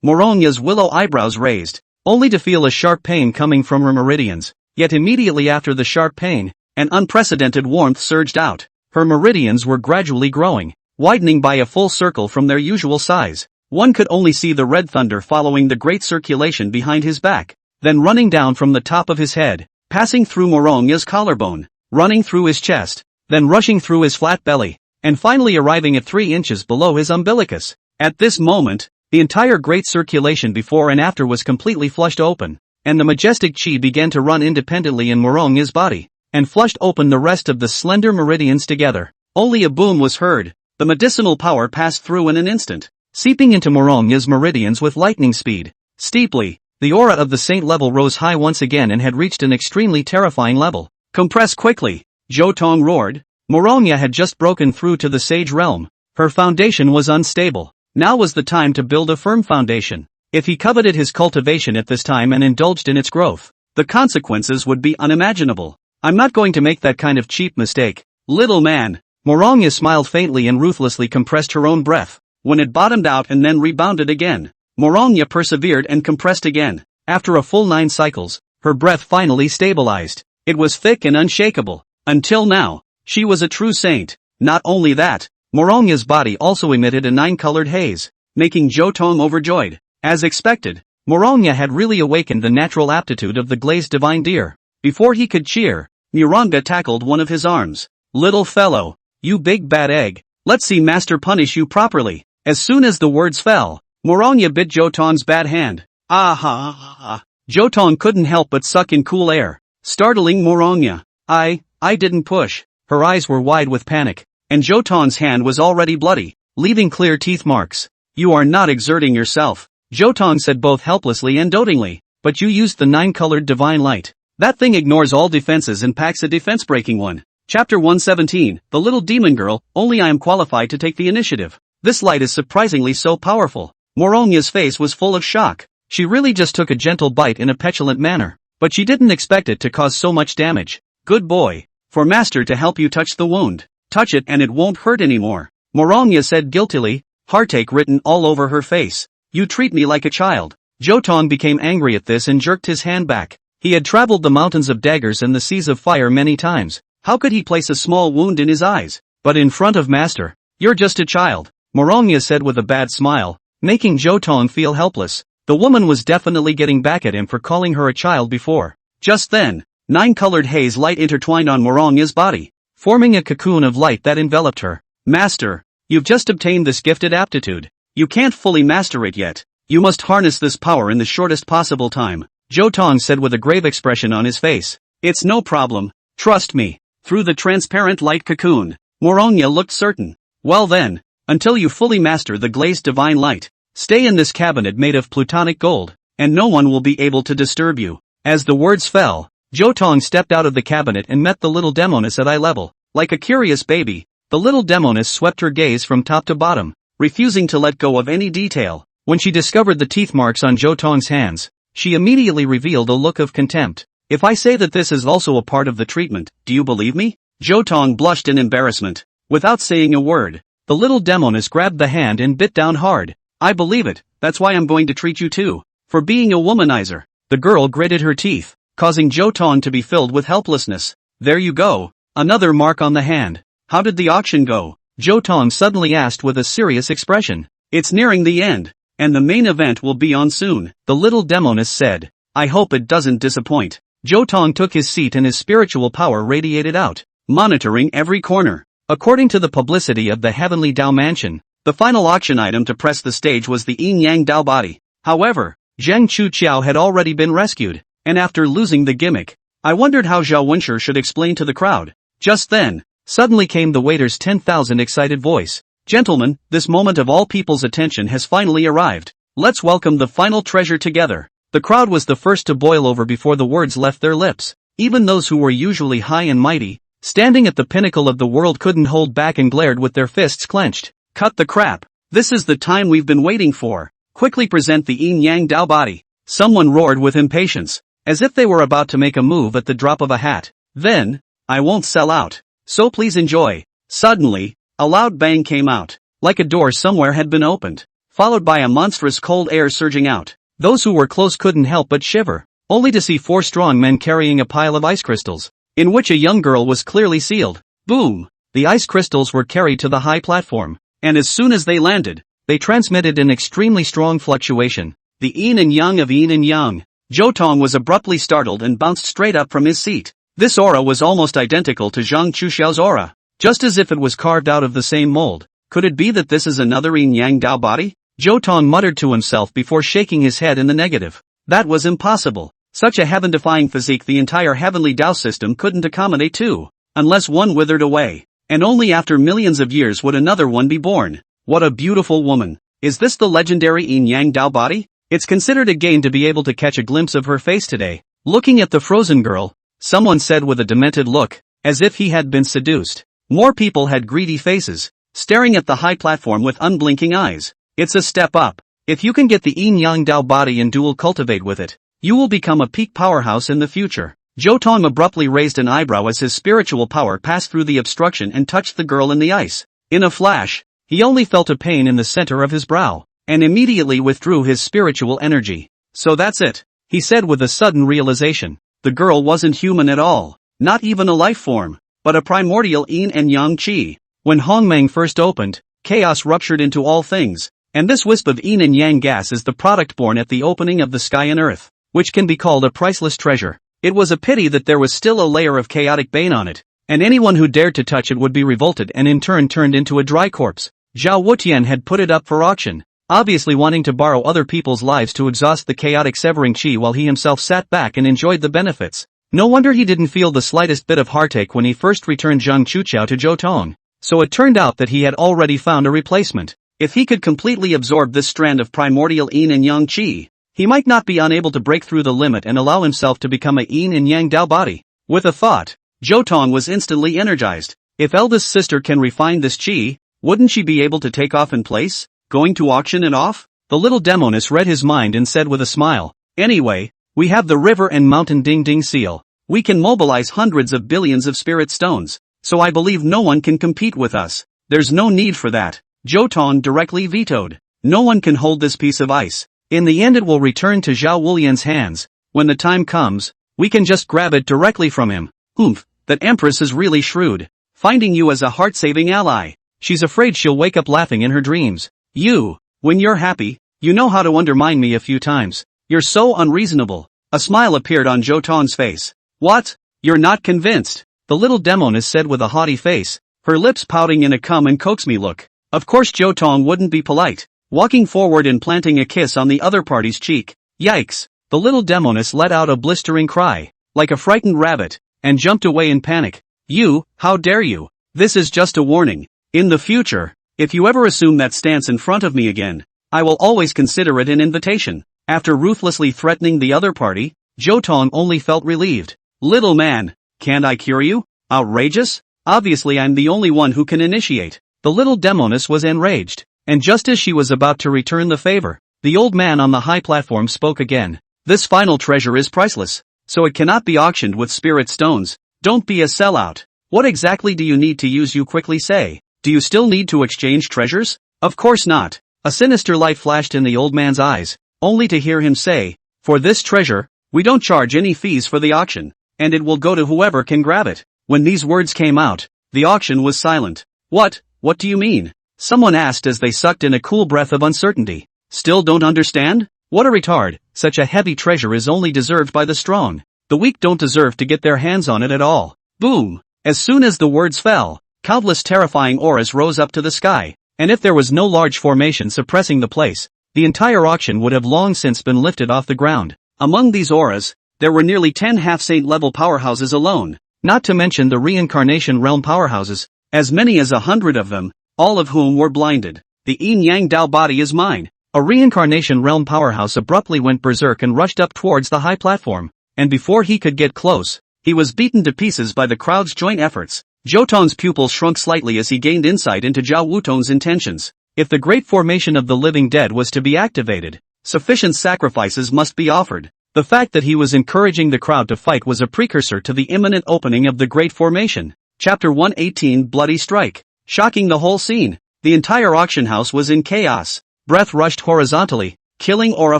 Morongya's willow eyebrows raised, only to feel a sharp pain coming from her meridians. Yet immediately after the sharp pain, an unprecedented warmth surged out. Her meridians were gradually growing, widening by a full circle from their usual size. One could only see the red thunder following the great circulation behind his back, then running down from the top of his head, passing through Morongya's collarbone, running through his chest, then rushing through his flat belly, and finally arriving at 3 inches below his umbilicus. At this moment, the entire great circulation before and after was completely flushed open, and the majestic chi began to run independently in Morongya's body, and flushed open the rest of the slender meridians together. Only a boom was heard. The medicinal power passed through in an instant, seeping into Morongya's meridians with lightning speed. Steeply, the aura of the saint level rose high once again and had reached an extremely terrifying level. "Compress quickly," Zhou Tong roared. Morongya had just broken through to the sage realm. Her foundation was unstable. Now was the time to build a firm foundation. If he coveted his cultivation at this time and indulged in its growth, the consequences would be unimaginable. "I'm not going to make that kind of cheap mistake, little man." Morongya smiled faintly and ruthlessly compressed her own breath. When it bottomed out and then rebounded again, Morongya persevered and compressed again. After a full 9 cycles, her breath finally stabilized. It was thick and unshakable. Until now, she was a true saint. Not only that, Morongya's body also emitted a 9-colored haze, making Zhou Tong overjoyed. As expected, Morongya had really awakened the natural aptitude of the glazed divine deer. Before he could cheer, Morongya tackled one of his arms. "Little fellow, you big bad egg, let's see master punish you properly." As soon as the words fell, Morongya bit Zhou Tong's bad hand. "Ah!" Zhou Tong couldn't help but suck in cool air, startling Morongya. I didn't push." Her eyes were wide with panic, and Zhou Tong's hand was already bloody, leaving clear teeth marks. "You are not exerting yourself," Zhou Tong said both helplessly and dotingly, "but you used the 9-colored divine light. That thing ignores all defenses and packs a defense-breaking one." Chapter 117, The Little Demon Girl, Only I am qualified to take the initiative. "This light is surprisingly so powerful." Morongya's face was full of shock. She really just took a gentle bite in a petulant manner, but she didn't expect it to cause so much damage. "Good boy. For master to help you touch the wound. Touch it and it won't hurt anymore," Morongya said guiltily, heartache written all over her face. "You treat me like a child." Zhou Tong became angry at this and jerked his hand back. He had traveled the mountains of daggers and the seas of fire many times. How could he place a small wound in his eyes? But in front of master, "You're just a child," Morongya said with a bad smile, making Zhou Tong feel helpless. The woman was definitely getting back at him for calling her a child before. Just then, 9-colored haze light intertwined on Morongya's body, forming a cocoon of light that enveloped her. "Master, you've just obtained this gifted aptitude. You can't fully master it yet. You must harness this power in the shortest possible time," Zhou Tong said with a grave expression on his face. "It's no problem. Trust me." Through the transparent light cocoon, Morongya looked certain. "Well then, until you fully master the glazed divine light, stay in this cabinet made of plutonic gold, and no one will be able to disturb you." As the words fell, Zhou Tong stepped out of the cabinet and met the little demoness at eye level. Like a curious baby, the little demoness swept her gaze from top to bottom, refusing to let go of any detail. When she discovered the teeth marks on Zhou Tong's hands, she immediately revealed a look of contempt. If I say that this is also a part of the treatment, do you believe me? Zhou Tong blushed in embarrassment. Without saying a word, the little demoness grabbed the hand and bit down hard. I believe it, that's why I'm going to treat you too. For being a womanizer. The girl gritted her teeth, causing Zhou Tong to be filled with helplessness. There you go. Another mark on the hand. How did the auction go? Zhou Tong suddenly asked with a serious expression. It's nearing the end, and the main event will be on soon, the little demoness said. I hope it doesn't disappoint. Zhou Tong took his seat and his spiritual power radiated out, monitoring every corner. According to the publicity of the Heavenly Dao Mansion, the final auction item to press the stage was the Yin Yang Dao body. However, Zheng Chuqiao had already been rescued, and after losing the gimmick, I wondered how Zhao Wenshi should explain to the crowd. Just then, suddenly came the waiter's 10,000 excited voice. Gentlemen, this moment of all people's attention has finally arrived. Let's welcome the final treasure together. The crowd was the first to boil over before the words left their lips. Even those who were usually high and mighty, standing at the pinnacle of the world couldn't hold back and glared with their fists clenched. Cut the crap. This is the time we've been waiting for. Quickly present the Yin Yang Dao body. Someone roared with impatience, as if they were about to make a move at the drop of a hat. Then, I won't sell out. So please enjoy. Suddenly, a loud bang came out, like a door somewhere had been opened, followed by a monstrous cold air surging out. Those who were close couldn't help but shiver, only to see 4 strong men carrying a pile of ice crystals, in which a young girl was clearly sealed. Boom! The ice crystals were carried to the high platform, and as soon as they landed, they transmitted an extremely strong fluctuation, the yin and yang of yin and yang. Zhou Tong was abruptly startled and bounced straight up from his seat. This aura was almost identical to Zhang Chuxiao's aura, just as if it was carved out of the same mold. Could it be that this is another Yin Yang Dao body? Zhou Tong muttered to himself before shaking his head in the negative. That was impossible. Such a heaven-defying physique the entire heavenly Dao system couldn't accommodate too, unless one withered away. And only after millions of years would another one be born. What a beautiful woman. Is this the legendary Yin Yang Dao body? It's considered a gain to be able to catch a glimpse of her face today. Looking at the frozen girl, someone said with a demented look, as if he had been seduced. More people had greedy faces, staring at the high platform with unblinking eyes. It's a step up. If you can get the Yin Yang Dao body and dual cultivate with it, you will become a peak powerhouse in the future. Zhou Tong abruptly raised an eyebrow as his spiritual power passed through the obstruction and touched the girl in the ice. In a flash, he only felt a pain in the center of his brow, and immediately withdrew his spiritual energy. So that's it, he said with a sudden realization. The girl wasn't human at all, not even a life form, but a primordial yin and yang qi. When Hongmeng first opened, chaos ruptured into all things, and this wisp of yin and yang gas is the product born at the opening of the sky and earth, which can be called a priceless treasure. It was a pity that there was still a layer of chaotic bane on it, and anyone who dared to touch it would be revolted and in turn turned into a dry corpse. Zhao Wutian had put it up for auction, obviously wanting to borrow other people's lives to exhaust the chaotic severing qi while he himself sat back and enjoyed the benefits. No wonder he didn't feel the slightest bit of heartache when he first returned Zhang Chuqiao to Zhou Tong. So it turned out that he had already found a replacement. If he could completely absorb this strand of primordial yin and yang qi, he might not be unable to break through the limit and allow himself to become a yin and yang Dao body. With a thought, Zhou Tong was instantly energized. If eldest sister can refine this qi, wouldn't she be able to take off in place? Going to auction it off? The little demoness read his mind and said with a smile, anyway, we have the river and mountain ding ding seal. We can mobilize hundreds of billions of spirit stones, so I believe no one can compete with us. There's no need for that. Zhou Tong directly vetoed. No one can hold this piece of ice. In the end it will return to Zhao Wulian's hands. When the time comes, we can just grab it directly from him. Oomph, that empress is really shrewd. Finding you as a heart-saving ally. She's afraid she'll wake up laughing in her dreams. You, when you're happy, you know how to undermine me a few times. You're so unreasonable. A smile appeared on Zhou Tong's face. What? You're not convinced? The little demoness said with a haughty face, her lips pouting in a come and coax me look. Of course Zhou Tong wouldn't be polite, walking forward and planting a kiss on the other party's cheek. Yikes! The little demoness let out a blistering cry, like a frightened rabbit, and jumped away in panic. You, how dare you? This is just a warning. In the future, if you ever assume that stance in front of me again, I will always consider it an invitation. After ruthlessly threatening the other party, Zhou Tong only felt relieved. Little man, can't I cure you? Outrageous? Obviously I'm the only one who can initiate. The little demoness was enraged, and just as she was about to return the favor, the old man on the high platform spoke again. This final treasure is priceless, so it cannot be auctioned with spirit stones. Don't be a sellout. What exactly do you need to use, you quickly say? Do you still need to exchange treasures? Of course not. A sinister light flashed in the old man's eyes, only to hear him say, for this treasure, we don't charge any fees for the auction, and it will go to whoever can grab it. When these words came out, the auction was silent. What do you mean? Someone asked as they sucked in a cool breath of uncertainty. Still don't understand? What a retard, such a heavy treasure is only deserved by the strong. The weak don't deserve to get their hands on it at all. Boom! As soon as the words fell, countless terrifying auras rose up to the sky, and if there was no large formation suppressing the place, the entire auction would have long since been lifted off the ground. Among these auras, there were nearly 10 half-saint level powerhouses alone, not to mention the reincarnation realm powerhouses, as many as 100 of them, all of whom were blinded. The yin-yang Dao body is mine. A reincarnation realm powerhouse abruptly went berserk and rushed up towards the high platform, and before he could get close, he was beaten to pieces by the crowd's joint efforts. Zhou Tong's pupils shrunk slightly as he gained insight into Zhou Tong's intentions. If the great formation of the living dead was to be activated, sufficient sacrifices must be offered. The fact that he was encouraging the crowd to fight was a precursor to the imminent opening of the great formation. Chapter 118 Bloody Strike. Shocking the whole scene. The entire auction house was in chaos. Breath rushed horizontally, killing aura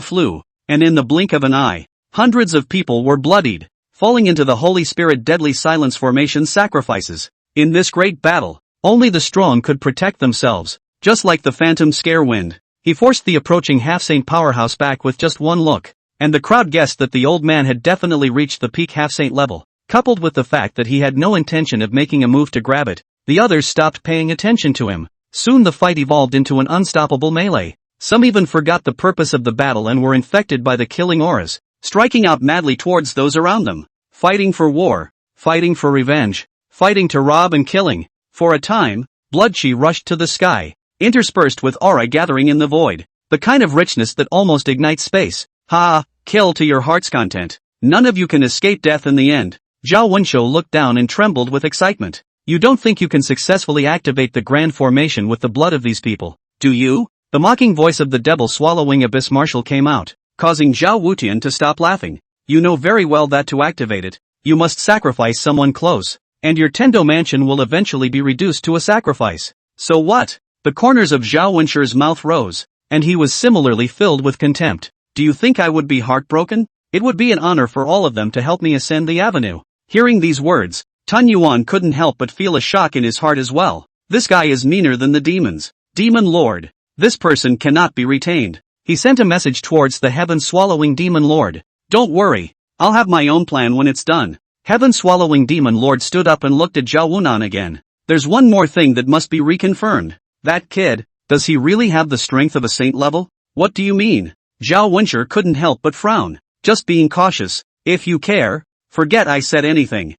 flew, and in the blink of an eye, hundreds of people were bloodied, falling into the Holy Spirit Deadly Silence Formation sacrifices. In this great battle, only the strong could protect themselves, just like the phantom scare wind. He forced the approaching half-saint powerhouse back with just one look, and the crowd guessed that the old man had definitely reached the peak half-saint level. Coupled with the fact that he had no intention of making a move to grab it, the others stopped paying attention to him. Soon the fight evolved into an unstoppable melee. Some even forgot the purpose of the battle and were infected by the killing auras, striking out madly towards those around them. Fighting for war, fighting for revenge, fighting to rob and killing. For a time, blood-chi rushed to the sky, interspersed with aura gathering in the void, the kind of richness that almost ignites space. Ha! Kill to your heart's content. None of you can escape death in the end. Zhao Wenshou looked down and trembled with excitement. You don't think you can successfully activate the grand formation with the blood of these people, do you? The mocking voice of the devil swallowing abyss marshal came out, causing Zhao Wutian to stop laughing. You know very well that to activate it, you must sacrifice someone close, and your Tendo mansion will eventually be reduced to a sacrifice. So what? The corners of Zhao Wenshou's mouth rose, and he was similarly filled with contempt. Do you think I would be heartbroken? It would be an honor for all of them to help me ascend the avenue. Hearing these words, Tan Yuan couldn't help but feel a shock in his heart as well. This guy is meaner than the demons. Demon Lord. This person cannot be retained. He sent a message towards the heaven-swallowing Demon Lord. Don't worry, I'll have my own plan when it's done. Heaven-swallowing Demon Lord stood up and looked at Zhao Wunan again. There's one more thing that must be reconfirmed. That kid, does he really have the strength of a saint level? What do you mean? Zhao Wenshou couldn't help but frown. Just being cautious. If you care, forget I said anything.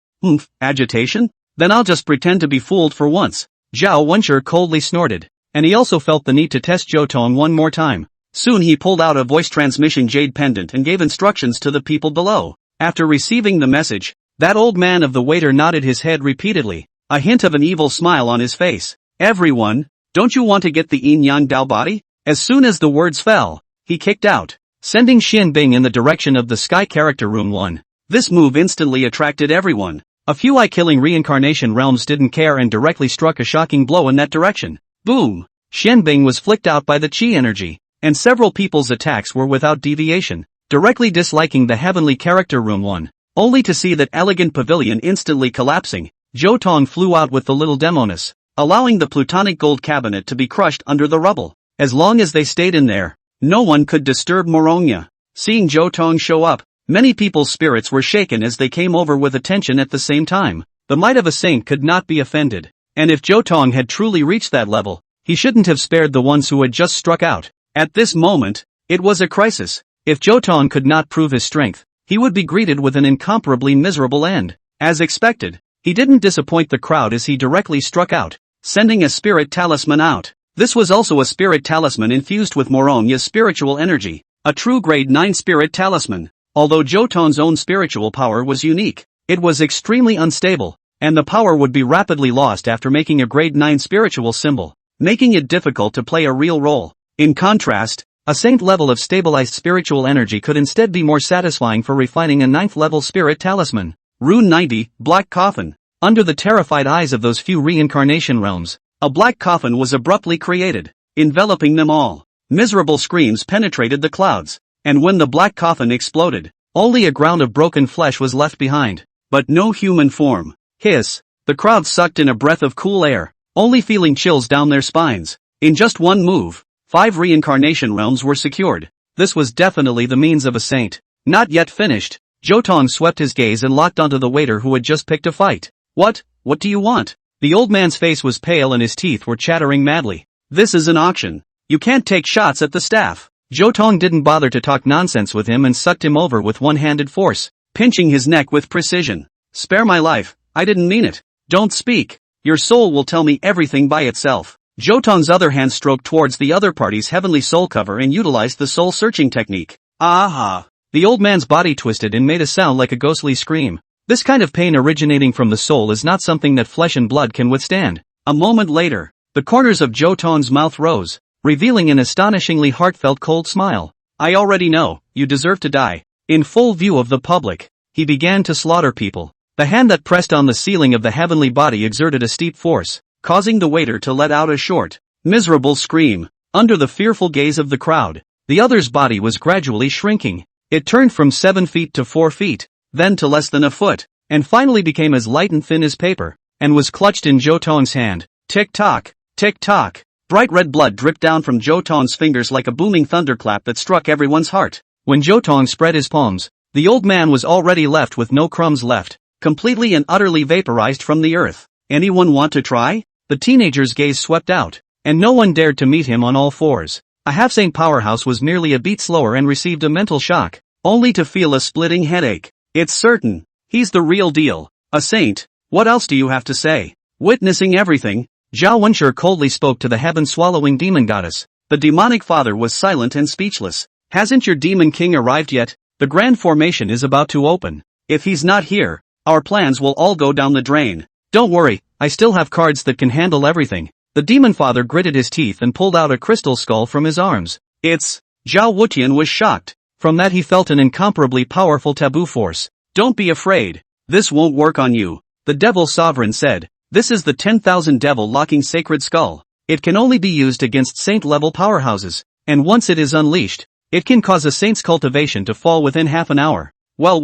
Agitation? Then I'll just pretend to be fooled for once. Zhao Wenshou coldly snorted, and he also felt the need to test Zhou Tong one more time. Soon he pulled out a voice transmission jade pendant and gave instructions to the people below. After receiving the message, that old man of the waiter nodded his head repeatedly, a hint of an evil smile on his face. Everyone, don't you want to get the yin-yang Dao body? As soon as the words fell, he kicked out, sending Xian Bing in the direction of the Sky Character Room 1. This move instantly attracted everyone. A few eye-killing reincarnation realms didn't care and directly struck a shocking blow in that direction. Boom! Xian Bing was flicked out by the chi energy, and several people's attacks were without deviation, directly disliking the Heavenly Character Room 1. Only to see that elegant pavilion instantly collapsing, Zhou Tong flew out with the little demoness, allowing the plutonic gold cabinet to be crushed under the rubble. As long as they stayed in there, no one could disturb Morongya. Seeing Zhou Tong show up, many people's spirits were shaken as they came over with attention at the same time. The might of a saint could not be offended, and if Zhou Tong had truly reached that level, he shouldn't have spared the ones who had just struck out. At this moment, it was a crisis. If Zhou Tong could not prove his strength, he would be greeted with an incomparably miserable end. As expected, he didn't disappoint the crowd as he directly struck out, sending a spirit talisman out. This was also a spirit talisman infused with Morongya's spiritual energy, a true grade 9 spirit talisman. Although Zhou Tong's own spiritual power was unique, it was extremely unstable, and the power would be rapidly lost after making a grade 9 spiritual symbol, making it difficult to play a real role. In contrast, A saint level of stabilized spiritual energy could instead be more satisfying for refining a 9th level spirit talisman. Rune 90, Black Coffin. Under the terrified eyes of those few reincarnation realms, a black coffin was abruptly created, enveloping them all. Miserable screams penetrated the clouds, and when the black coffin exploded, only a ground of broken flesh was left behind, but no human form. Hiss! The crowd sucked in a breath of cool air, only feeling chills down their spines. In just one move, 5 reincarnation realms were secured. This was definitely the means of a saint. Not yet finished, Zhou Tong swept his gaze and locked onto the waiter who had just picked a fight. What do you want? The old man's face was pale and his teeth were chattering madly. This is an auction. You can't take shots at the staff. Zhou Tong didn't bother to talk nonsense with him and sucked him over with one-handed force, pinching his neck with precision. Spare my life, I didn't mean it. Don't speak. Your soul will tell me everything by itself. Zhou Tong's other hand stroked towards the other party's heavenly soul cover and utilized the soul-searching technique. Aha! The old man's body twisted and made a sound like a ghostly scream. This kind of pain originating from the soul is not something that flesh and blood can withstand. A moment later, the corners of Zhou Tong's mouth rose, revealing an astonishingly heartfelt cold smile. I already know, you deserve to die. In full view of the public, he began to slaughter people. The hand that pressed on the ceiling of the heavenly body exerted a steep force, causing the waiter to let out a short, miserable scream. Under the fearful gaze of the crowd, the other's body was gradually shrinking. It turned from 7 feet to 4 feet, then to less than a foot, and finally became as light and thin as paper, and was clutched in Zhou Tong's hand. Tick-tock, tick-tock. Bright red blood dripped down from Zhou Tong's fingers like a booming thunderclap that struck everyone's heart. When Zhou Tong spread his palms, the old man was already left with no crumbs left, completely and utterly vaporized from the earth. Anyone want to try? The teenager's gaze swept out, and no one dared to meet him on all fours. A half-saint powerhouse was merely a beat slower and received a mental shock, only to feel a splitting headache. It's certain. He's the real deal. A saint. What else do you have to say? Witnessing everything, Zhao Wenshi coldly spoke to the heaven-swallowing demon goddess. The demonic father was silent and speechless. Hasn't your demon king arrived yet? The grand formation is about to open. If he's not here, our plans will all go down the drain. Don't worry, I still have cards that can handle everything. The demon father gritted his teeth and pulled out a crystal skull from his arms. It's... Zhao Wutian was shocked. From that he felt an incomparably powerful taboo force. Don't be afraid. This won't work on you. The devil sovereign said. This is the 10,000 devil locking sacred skull. It can only be used against saint-level powerhouses, and once it is unleashed, it can cause a saint's cultivation to fall within half an hour. Well.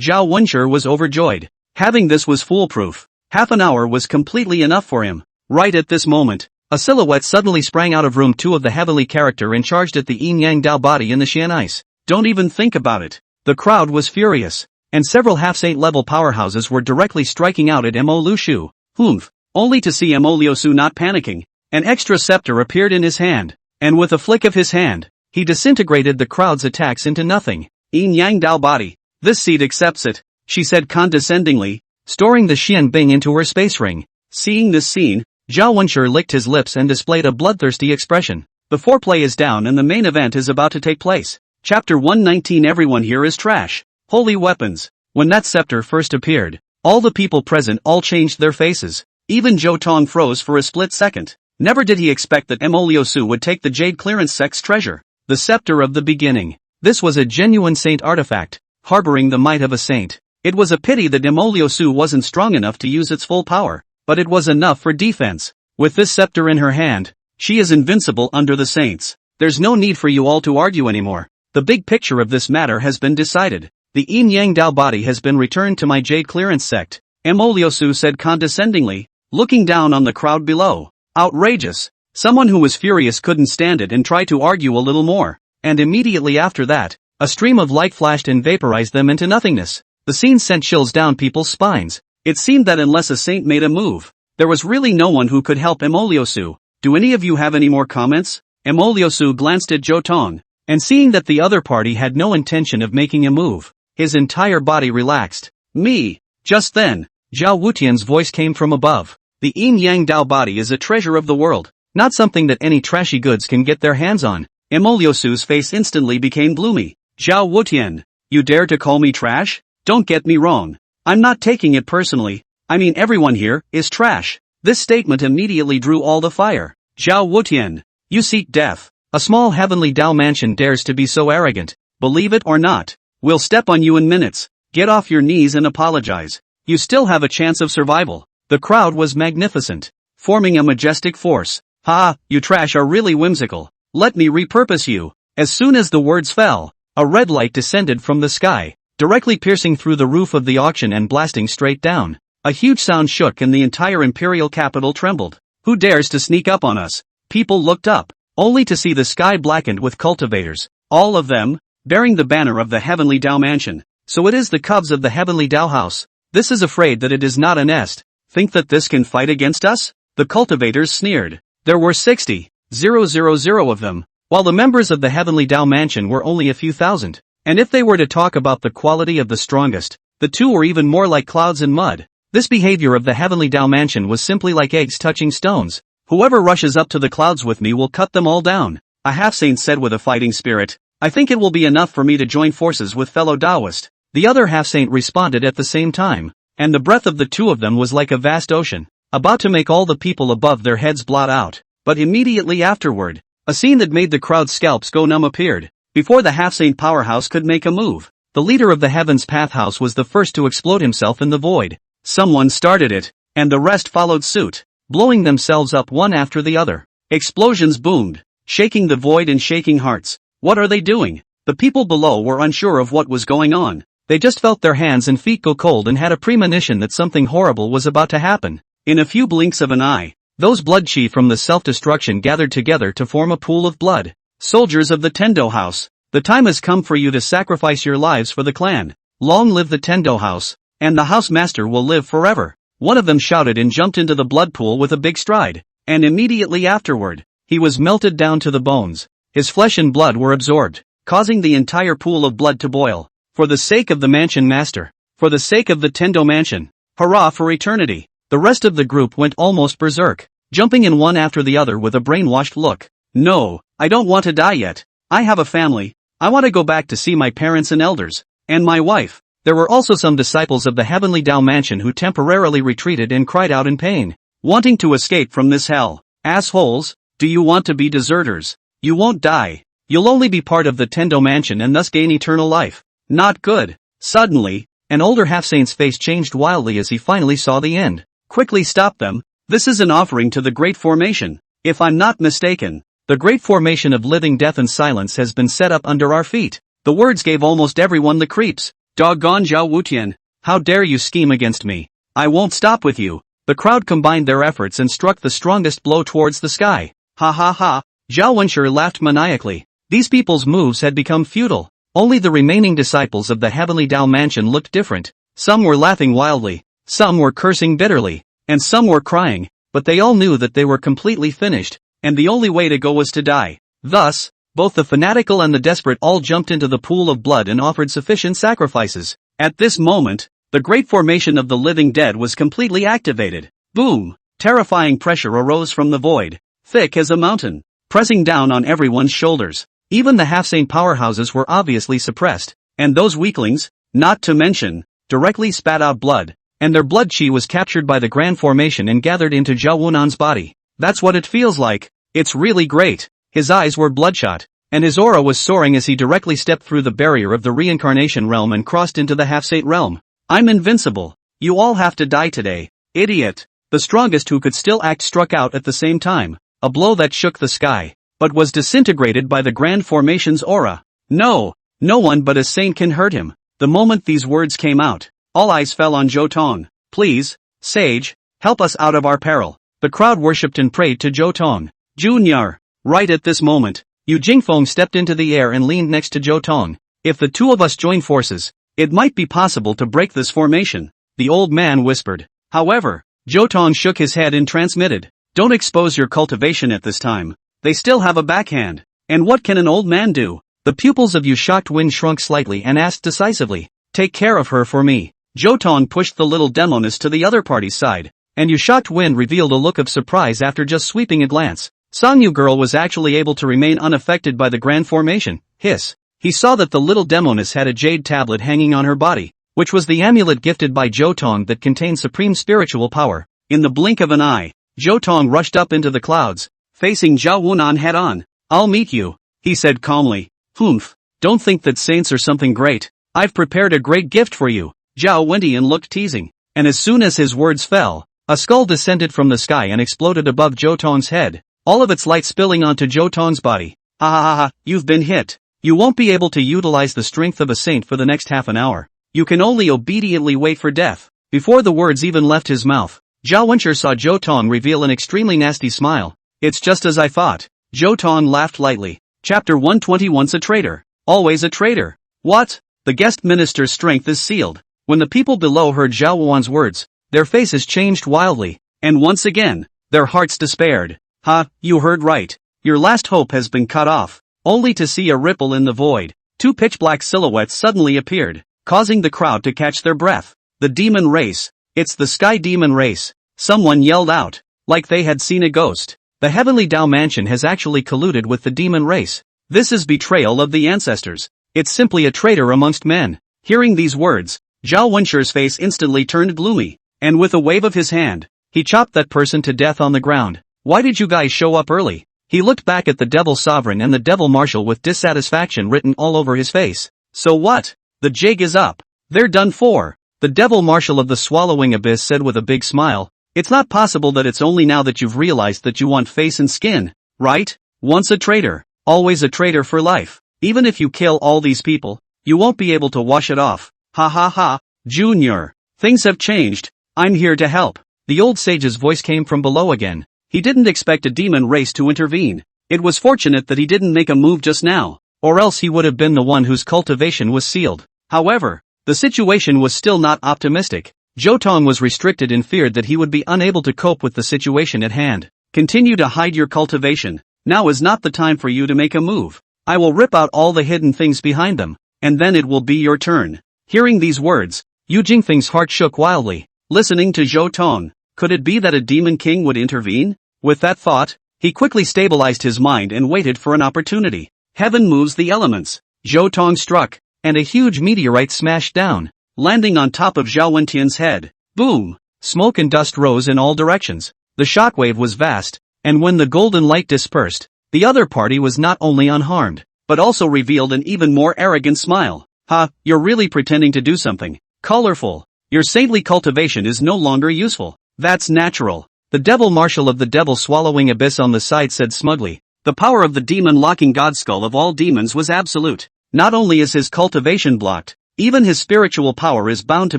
Zhao Wenshi was overjoyed. Having this was foolproof. Half an hour was completely enough for him. Right at this moment, a silhouette suddenly sprang out of room 2 of the heavenly character and charged at the yin-yang Dao body in the Xian ice. Don't even think about it. The crowd was furious, and several half-saint level powerhouses were directly striking out at Mo Lu Shu. Humph. Only to see Mo Liu Su not panicking. An extra scepter appeared in his hand, and with a flick of his hand, he disintegrated the crowd's attacks into nothing. Yin-yang Dao body. This seed accepts it, she said condescendingly, storing the Xian Bing into her space ring. Seeing this scene, Zhao Wenshi licked his lips and displayed a bloodthirsty expression. The foreplay is down and the main event is about to take place. Chapter 119. Everyone here is trash. Holy weapons. When that scepter first appeared, all the people present all changed their faces. Even Zhou Tong froze for a split second. Never did he expect that Mo Liu Su would take the Jade Clearance Sect's treasure. The scepter of the beginning. This was a genuine saint artifact, harboring the might of a saint. It was a pity that Mo Liu Su wasn't strong enough to use its full power, but it was enough for defense. With this scepter in her hand, she is invincible under the saints. There's no need for you all to argue anymore. The big picture of this matter has been decided. The yin-yang Dao body has been returned to my Jade Clearance Sect, Mo Liu Su said condescendingly, looking down on the crowd below. Outrageous. Someone who was furious couldn't stand it and tried to argue a little more, and immediately after that, a stream of light flashed and vaporized them into nothingness. The scene sent chills down people's spines. It seemed that unless a saint made a move, there was really no one who could help Mo Liu Su. Do any of you have any more comments? Mo Liu Su glanced at Zhou Tong, and seeing that the other party had no intention of making a move, his entire body relaxed. Me. Just then, Zhao Wutian's voice came from above. The yin-yang Dao body is a treasure of the world, not something that any trashy goods can get their hands on. Mo Liu Su's face instantly became gloomy. Zhao Wutian, you dare to call me trash? Don't get me wrong. I'm not taking it personally. I mean everyone here is trash. This statement immediately drew all the fire. Zhao Wutian, you seek death. A small heavenly Dao mansion dares to be so arrogant. Believe it or not, we'll step on you in minutes. Get off your knees and apologize. You still have a chance of survival. The crowd was magnificent, forming a majestic force. Ha, you trash are really whimsical. Let me repurpose you. As soon as the words fell, a red light descended from the sky, directly piercing through the roof of the auction and blasting straight down. A huge sound shook and the entire imperial capital trembled. Who dares to sneak up on us? People looked up, only to see the sky blackened with cultivators, all of them bearing the banner of the Heavenly Dao Mansion. So it is the cubs of the Heavenly Dao House. This is afraid that it is not a nest. Think that this can fight against us? The cultivators sneered. There were 60,000 of them, while the members of the Heavenly Dao Mansion were only a few thousand. And if they were to talk about the quality of the strongest, the two were even more like clouds in mud. This behavior of the Heavenly Dao Mansion was simply like eggs touching stones. Whoever rushes up to the clouds with me will cut them all down. A half-saint said with a fighting spirit. I think it will be enough for me to join forces with fellow Taoist. The other half-saint responded at the same time, and the breath of the two of them was like a vast ocean, about to make all the people above their heads blot out. But immediately afterward, a scene that made the crowd's scalps go numb appeared. Before the half-saint powerhouse could make a move, the leader of the Heaven's Path House was the first to explode himself in the void. Someone started it, and the rest followed suit, blowing themselves up one after the other. Explosions boomed, shaking the void and shaking hearts. What are they doing? The people below were unsure of what was going on. They just felt their hands and feet go cold and had a premonition that something horrible was about to happen. In a few blinks of an eye, those blood chi from the self-destruction gathered together to form a pool of blood. Soldiers of the Tendo House, the time has come for you to sacrifice your lives for the clan. Long live the Tendo House, and the house master will live forever. One of them shouted and jumped into the blood pool with a big stride, and immediately afterward, he was melted down to the bones. His flesh and blood were absorbed, causing the entire pool of blood to boil. For the sake of the mansion master, for the sake of the Tendo mansion, hurrah for eternity. The rest of the group went almost berserk, jumping in one after the other with a brainwashed look. No, I don't want to die yet. I have a family. I want to go back to see my parents and elders, and my wife. There were also some disciples of the Heavenly Dao Mansion who temporarily retreated and cried out in pain, wanting to escape from this hell. Assholes, do you want to be deserters? You won't die. You'll only be part of the Tendo Mansion and thus gain eternal life. Not good. Suddenly, an older half-saint's face changed wildly as he finally saw the end. Quickly stop them. This is an offering to the Great Formation. If I'm not mistaken, the Great Formation of living death and silence has been set up under our feet. The words gave almost everyone the creeps. Doggone Zhao Wutian, how dare you scheme against me? I won't stop with you. The crowd combined their efforts and struck the strongest blow towards the sky. Ha ha ha. Zhao Wenshi laughed maniacally. These people's moves had become futile. Only the remaining disciples of the Heavenly Dao Mansion looked different. Some were laughing wildly, some were cursing bitterly, and some were crying, but they all knew that they were completely finished, and the only way to go was to die. Thus, both the fanatical and the desperate all jumped into the pool of blood and offered sufficient sacrifices. At this moment, the great formation of the living dead was completely activated. Boom! Terrifying pressure arose from the void, thick as a mountain, pressing down on everyone's shoulders. Even the half-saint powerhouses were obviously suppressed, and those weaklings, not to mention, directly spat out blood, and their blood chi was captured by the grand formation and gathered into Zhao Wunan's body. That's what it feels like. It's really great. His eyes were bloodshot, and his aura was soaring as he directly stepped through the barrier of the reincarnation realm and crossed into the half-saint realm. I'm invincible. You all have to die today. Idiot. The strongest who could still act struck out at the same time, a blow that shook the sky, but was disintegrated by the grand formation's aura. No one but a saint can hurt him. The moment these words came out, all eyes fell on Zhou Tong. Please, sage, help us out of our peril. The crowd worshipped and prayed to Zhou Tong. Junior. Right at this moment, Yu Jingfeng stepped into the air and leaned next to Zhou Tong. If the two of us join forces, it might be possible to break this formation, the old man whispered. However, Zhou Tong shook his head and transmitted, don't expose your cultivation at this time. They still have a backhand. And what can an old man do? The pupils of Yu Shocked Wind shrunk slightly and asked decisively, take care of her for me. Zhou Tong pushed the little demoness to the other party's side, and Yu Shocked Wind revealed a look of surprise after just sweeping a glance. Sangyu girl was actually able to remain unaffected by the grand formation. Hiss. He saw that the little demoness had a jade tablet hanging on her body, which was the amulet gifted by Zhou Tong that contained supreme spiritual power. In the blink of an eye, Zhou Tong rushed up into the clouds, facing Zhao Wunan head-on. I'll meet you, he said calmly. Humph, don't think that saints are something great. I've prepared a great gift for you. Zhao Wentian looked teasing, and as soon as his words fell, a skull descended from the sky and exploded above Zhou Tong's head, all of its light spilling onto Zhou Tong's body. Ha ha ha ha, you've been hit. You won't be able to utilize the strength of a saint for the next half an hour. You can only obediently wait for death. Before the words even left his mouth, Zhao Wenshi saw Zhou Tong reveal an extremely nasty smile. It's just as I thought. Zhou Tong laughed lightly. Chapter 121. A traitor. Always a traitor. What? The guest minister's strength is sealed. When the people below heard Zhao Wan's words, their faces changed wildly, and once again, their hearts despaired. Ha, you heard right. Your last hope has been cut off. Only to see a ripple in the void, two pitch-black silhouettes suddenly appeared, causing the crowd to catch their breath. The demon race. It's the sky demon race. Someone yelled out, like they had seen a ghost. The heavenly Dao mansion has actually colluded with the demon race. This is betrayal of the ancestors. It's simply a traitor amongst men. Hearing these words, Zhao Wenshi's face instantly turned gloomy, and with a wave of his hand, he chopped that person to death on the ground. Why did you guys show up early? He looked back at the Devil Sovereign and the Devil Marshal with dissatisfaction written all over his face. So what? The jig is up. They're done for. The Devil Marshal of the Swallowing Abyss said with a big smile. It's not possible that it's only now that you've realized that you want face and skin, right? Once a traitor, always a traitor for life. Even if you kill all these people, you won't be able to wash it off. Ha ha ha, Junior. Things have changed. I'm here to help. The old sage's voice came from below again. He didn't expect a demon race to intervene. It was fortunate that he didn't make a move just now, or else he would have been the one whose cultivation was sealed. However, the situation was still not optimistic. Zhou Tong was restricted and feared that he would be unable to cope with the situation at hand. Continue to hide your cultivation. Now is not the time for you to make a move. I will rip out all the hidden things behind them, and then it will be your turn. Hearing these words, Yu Jingfeng's heart shook wildly. Listening to Zhou Tong, could it be that a demon king would intervene? With that thought, he quickly stabilized his mind and waited for an opportunity. Heaven moves the elements. Zhou Tong struck, and a huge meteorite smashed down, landing on top of Zhao Wentian's head. Boom! Smoke and dust rose in all directions. The shockwave was vast, and when the golden light dispersed, the other party was not only unharmed, but also revealed an even more arrogant smile. Ha, you're really pretending to do something colorful. Your saintly cultivation is no longer useful. That's natural. The Devil Marshal of the Devil Swallowing Abyss on the side said smugly. The power of the demon-locking god skull of all demons was absolute. Not only is his cultivation blocked, even his spiritual power is bound to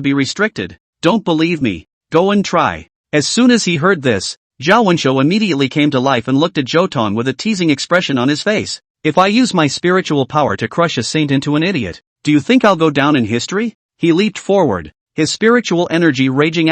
be restricted. Don't believe me? Go and try. As soon as he heard this, Zhao Wenshi immediately came to life and looked at Zhou Tong with a teasing expression on his face. If I use my spiritual power to crush a saint into an idiot, do you think I'll go down in history? He leaped forward, his spiritual energy raging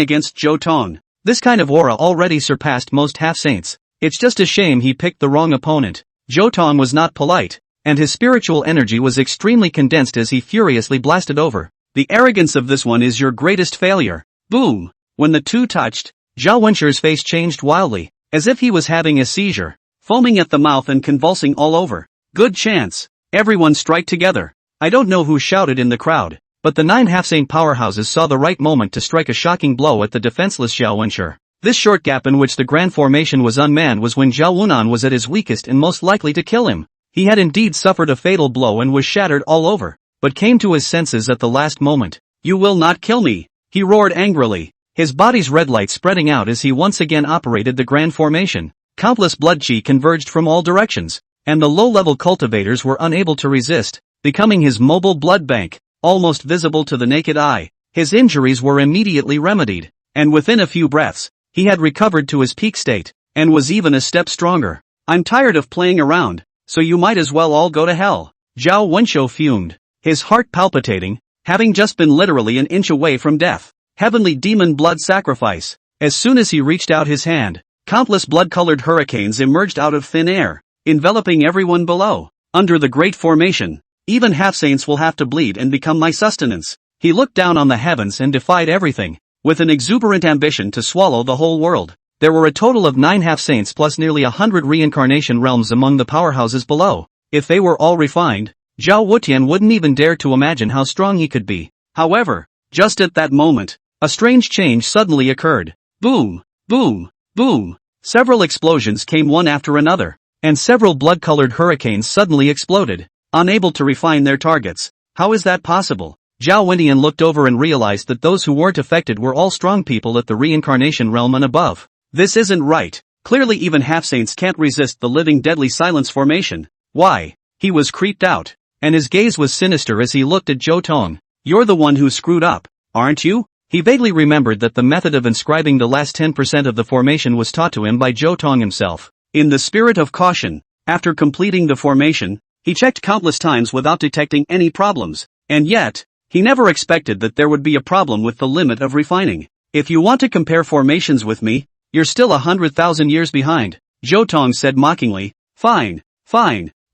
against Zhou Tong. This kind of aura already surpassed most half-saints. It's just a shame he picked the wrong opponent. Zhou Tong was not polite, and his spiritual energy was extremely condensed as he furiously blasted over. The arrogance of this one is your greatest failure. Boom! When the two touched, Zhao Wenshi's face changed wildly, as if he was having a seizure, foaming at the mouth and convulsing all over. Good chance. Everyone strike together. I don't know who shouted in the crowd, but the 9 half-saint powerhouses saw the right moment to strike a shocking blow at the defenseless Zhao Wenshi. This short gap in which the grand formation was unmanned was when Zhao Wunan was at his weakest and most likely to kill him. He had indeed suffered a fatal blow and was shattered all over, but came to his senses at the last moment. You will not kill me, he roared angrily, his body's red light spreading out as he once again operated the grand formation. Countless blood chi converged from all directions, and the low-level cultivators were unable to resist, becoming his mobile blood bank, almost visible to the naked eye. His injuries were immediately remedied, and within a few breaths, he had recovered to his peak state, and was even a step stronger. I'm tired of playing around, so you might as well all go to hell. Zhao Wenshi fumed, his heart palpitating, having just been literally an inch away from death. Heavenly demon blood sacrifice. As soon as he reached out his hand, countless blood-colored hurricanes emerged out of thin air, enveloping everyone below. Under the great formation, even half-saints will have to bleed and become my sustenance. He looked down on the heavens and defied everything, with an exuberant ambition to swallow the whole world. There were a total of 9 half-saints plus nearly 100 reincarnation realms among the powerhouses below. If they were all refined, Zhao Wutian wouldn't even dare to imagine how strong he could be. However, just at that moment, a strange change suddenly occurred. Boom! Boom! Boom! Several explosions came one after another. and several blood-colored hurricanes suddenly exploded, unable to refine their targets. How is that possible? Zhao Wentian looked over and realized that those who weren't affected were all strong people at the reincarnation realm and above. This isn't right. Clearly even half-saints can't resist the living deadly silence formation. Why? He was creeped out, and his gaze was sinister as he looked at Zhou Tong. You're the one who screwed up, aren't you? He vaguely remembered that the method of inscribing the last 10% of the formation was taught to him by Zhou Tong himself. In the spirit of caution, after completing the formation, he checked countless times without detecting any problems, and yet, he never expected that there would be a problem with the limit of refining. If you want to compare formations with me, you're still 100,000 years behind, Zhou Tong said mockingly. Fine,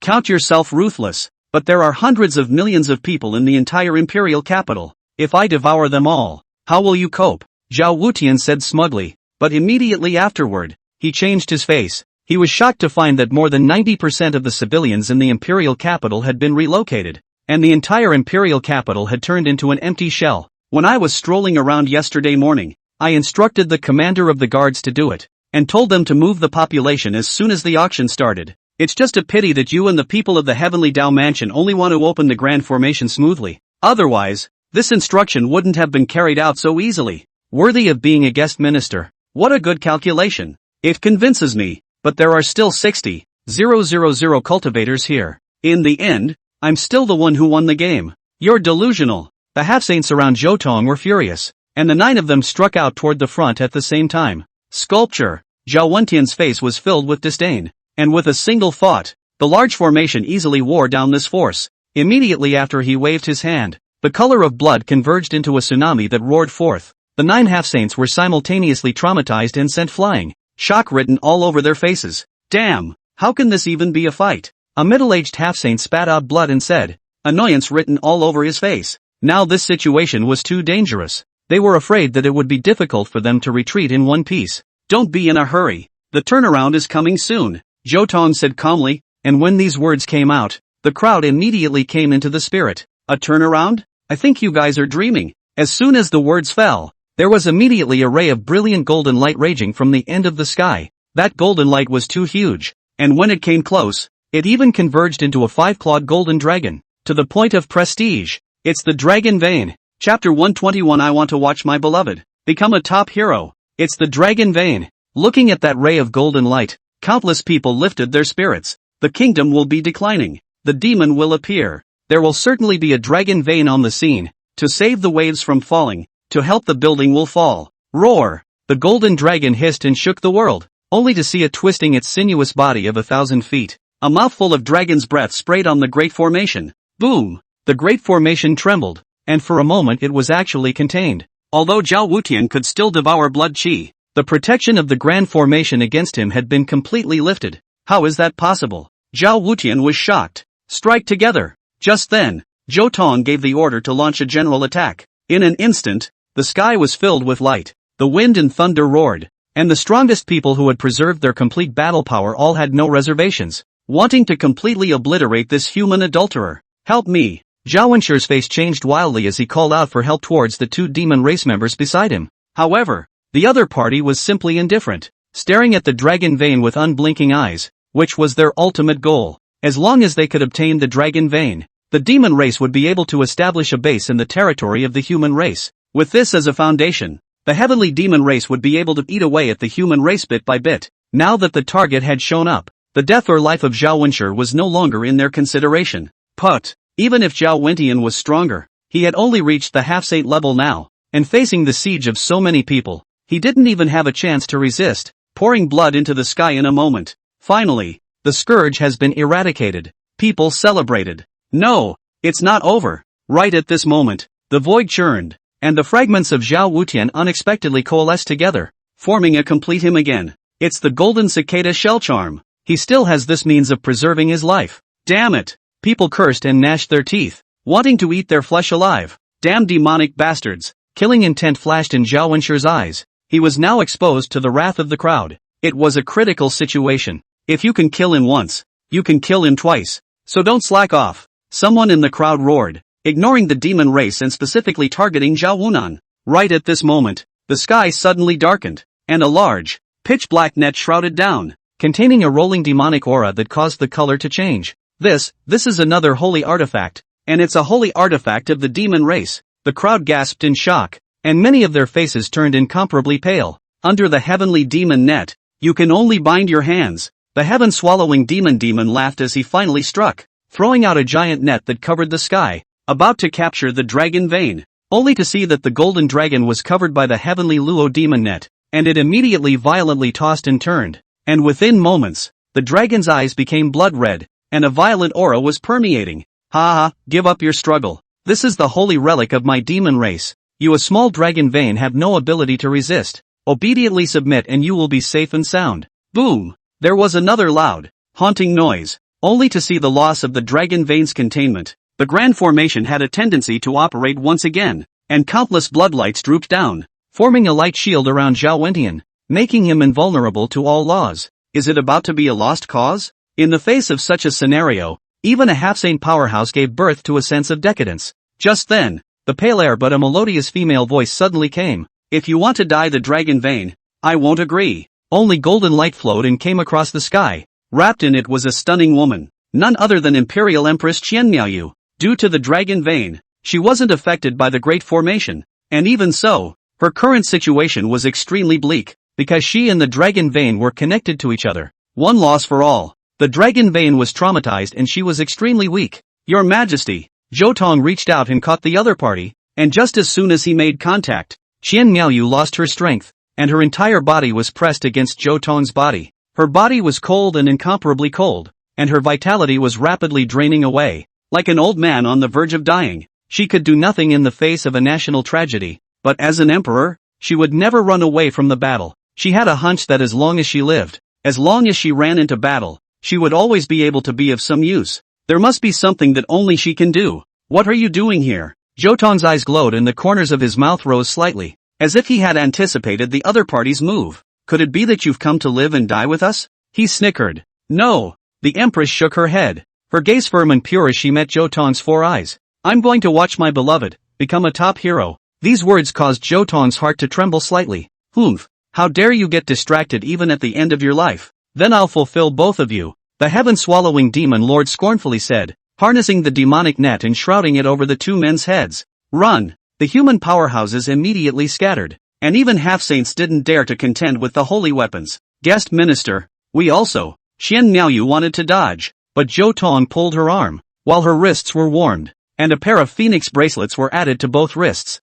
count yourself ruthless, but there are hundreds of millions of people in the entire imperial capital. If I devour them all, how will you cope? Zhao Wutian said smugly, but immediately afterward, he changed his face. He was shocked to find that more than 90% of the civilians in the imperial capital had been relocated, and the entire imperial capital had turned into an empty shell. When I was strolling around yesterday morning, I instructed the commander of the guards to do it, and told them to move the population as soon as the auction started. It's just a pity that you and the people of the Heavenly Dao Mansion only want to open the grand formation smoothly. Otherwise, this instruction wouldn't have been carried out so easily. Worthy of being a guest minister. What a good calculation. It convinces me. But there are still 60,000 cultivators here. In the end, I'm still the one who won the game. You're delusional. The half-saints around Zhou Tong were furious, and the 9 of them struck out toward the front at the same time. Sculpture. Zhao Wentian's face was filled with disdain, and with a single thought, the large formation easily wore down this force. Immediately after he waved his hand, the color of blood converged into a tsunami that roared forth. The 9 half-saints were simultaneously traumatized and sent flying. Shock written all over their faces. Damn, how can this even be a fight? A middle-aged half-saint spat out blood and said, annoyance written all over his face. Now this situation was too dangerous. They were afraid that it would be difficult for them to retreat in one piece. Don't be in a hurry. The turnaround is coming soon, Zhou Tong said calmly, and when these words came out, the crowd immediately came into the spirit. A turnaround? I think you guys are dreaming. As soon as the words fell, there was immediately a ray of brilliant golden light raging from the end of the sky. That golden light was too huge, and when it came close, it even converged into a 5-clawed golden dragon, to the point of prestige. It's the dragon vein. Chapter 121. I want to watch my beloved become a top hero. It's the dragon vein. Looking at that ray of golden light, countless people lifted their spirits. The kingdom will be declining. The demon will appear. There will certainly be a dragon vein on the scene, to save the waves from falling. To help the building will fall. Roar! The golden dragon hissed and shook the world, only to see it twisting its sinuous body of 1,000 feet. A mouthful of dragon's breath sprayed on the great formation. Boom! The great formation trembled, and for a moment it was actually contained. Although Zhao Wutian could still devour blood qi, the protection of the grand formation against him had been completely lifted. How is that possible? Zhao Wutian was shocked. Strike together! Just then, Zhou Tong gave the order to launch a general attack. In an instant, the sky was filled with light, the wind and thunder roared, and the strongest people who had preserved their complete battle power all had no reservations, wanting to completely obliterate this human adulterer. Help me! Zhao Wenshi's face changed wildly as he called out for help towards the 2 demon race members beside him. However, the other party was simply indifferent, staring at the dragon vein with unblinking eyes, which was their ultimate goal. As long as they could obtain the dragon vein, the demon race would be able to establish a base in the territory of the human race. With this as a foundation, the heavenly demon race would be able to eat away at the human race bit by bit. Now that the target had shown up, the death or life of Zhao Wenshi was no longer in their consideration. But, even if Zhao Wentian was stronger, he had only reached the half-saint level now, and facing the siege of so many people, he didn't even have a chance to resist, pouring blood into the sky in a moment. Finally, the scourge has been eradicated. People celebrated. No, it's not over. Right at this moment, the void churned, and the fragments of Zhao Wutian unexpectedly coalesced together, forming a complete him again. It's the golden cicada shell charm. He still has this means of preserving his life. Damn it! People cursed and gnashed their teeth, wanting to eat their flesh alive. Damn demonic bastards! Killing intent flashed in Zhao Wenshi's eyes. He was now exposed to the wrath of the crowd. It was a critical situation. If you can kill him once, you can kill him twice. So don't slack off. Someone in the crowd roared, ignoring the demon race and specifically targeting Zhao Wunan. Right at this moment, the sky suddenly darkened, and a large, pitch-black net shrouded down. containing a rolling demonic aura that caused the color to change. This is another holy artifact, and it's a holy artifact of the demon race. The crowd gasped in shock, and many of their faces turned incomparably pale. Under the heavenly demon net, you can only bind your hands. The heaven-swallowing demon laughed as he finally struck, throwing out a giant net that covered the sky, about to capture the dragon vein, only to see that the golden dragon was covered by the heavenly Luo demon net, and it immediately violently tossed and turned, and within moments, the dragon's eyes became blood red, and a violent aura was permeating. Ha ha, give up your struggle. This is the holy relic of my demon race. You, a small dragon vein, have no ability to resist. Obediently submit and you will be safe and sound. Boom! There was another loud, haunting noise, only to see the loss of the dragon vein's containment. The grand formation had a tendency to operate once again, and countless bloodlights drooped down, forming a light shield around Zhao Wentian, making him invulnerable to all laws. Is it about to be a lost cause? In the face of such a scenario, even a half-sane powerhouse gave birth to a sense of decadence. Just then, the pale air but a melodious female voice suddenly came. If you want to die the dragon vein, I won't agree. Only golden light flowed and came across the sky. Wrapped in it was a stunning woman, none other than Imperial Empress Qian Miaoyu. Due to the dragon vein, she wasn't affected by the Great Formation, and even so, her current situation was extremely bleak, because she and the dragon vein were connected to each other. One loss for all. The dragon vein was traumatized and she was extremely weak. Your Majesty, Zhou Tong reached out and caught the other party, and just as soon as he made contact, Qian Miaoyu lost her strength, and her entire body was pressed against Zhou Tong's body. Her body was cold and incomparably cold, and her vitality was rapidly draining away. Like an old man on the verge of dying, she could do nothing in the face of a national tragedy, but as an emperor, she would never run away from the battle. She had a hunch that as long as she lived, as long as she ran into battle, she would always be able to be of some use. There must be something that only she can do. What are you doing here? Zhou Tong's eyes glowed and the corners of his mouth rose slightly, as if he had anticipated the other party's move. Could it be that you've come to live and die with us? He snickered. No. The Empress shook her head, her gaze firm and pure as she met Zhou Tong's 4 eyes. I'm going to watch my beloved become a top hero. These words caused Zhou Tong's heart to tremble slightly. Humph. How dare you get distracted even at the end of your life? Then I'll fulfill both of you. The heaven-swallowing demon lord scornfully said, harnessing the demonic net and shrouding it over the two men's heads. Run! The human powerhouses immediately scattered, and even half-saints didn't dare to contend with the holy weapons. Guest minister, we also. Qian Miaoyu wanted to dodge, but Zhou Tong pulled her arm, while her wrists were warmed, and a pair of phoenix bracelets were added to both wrists.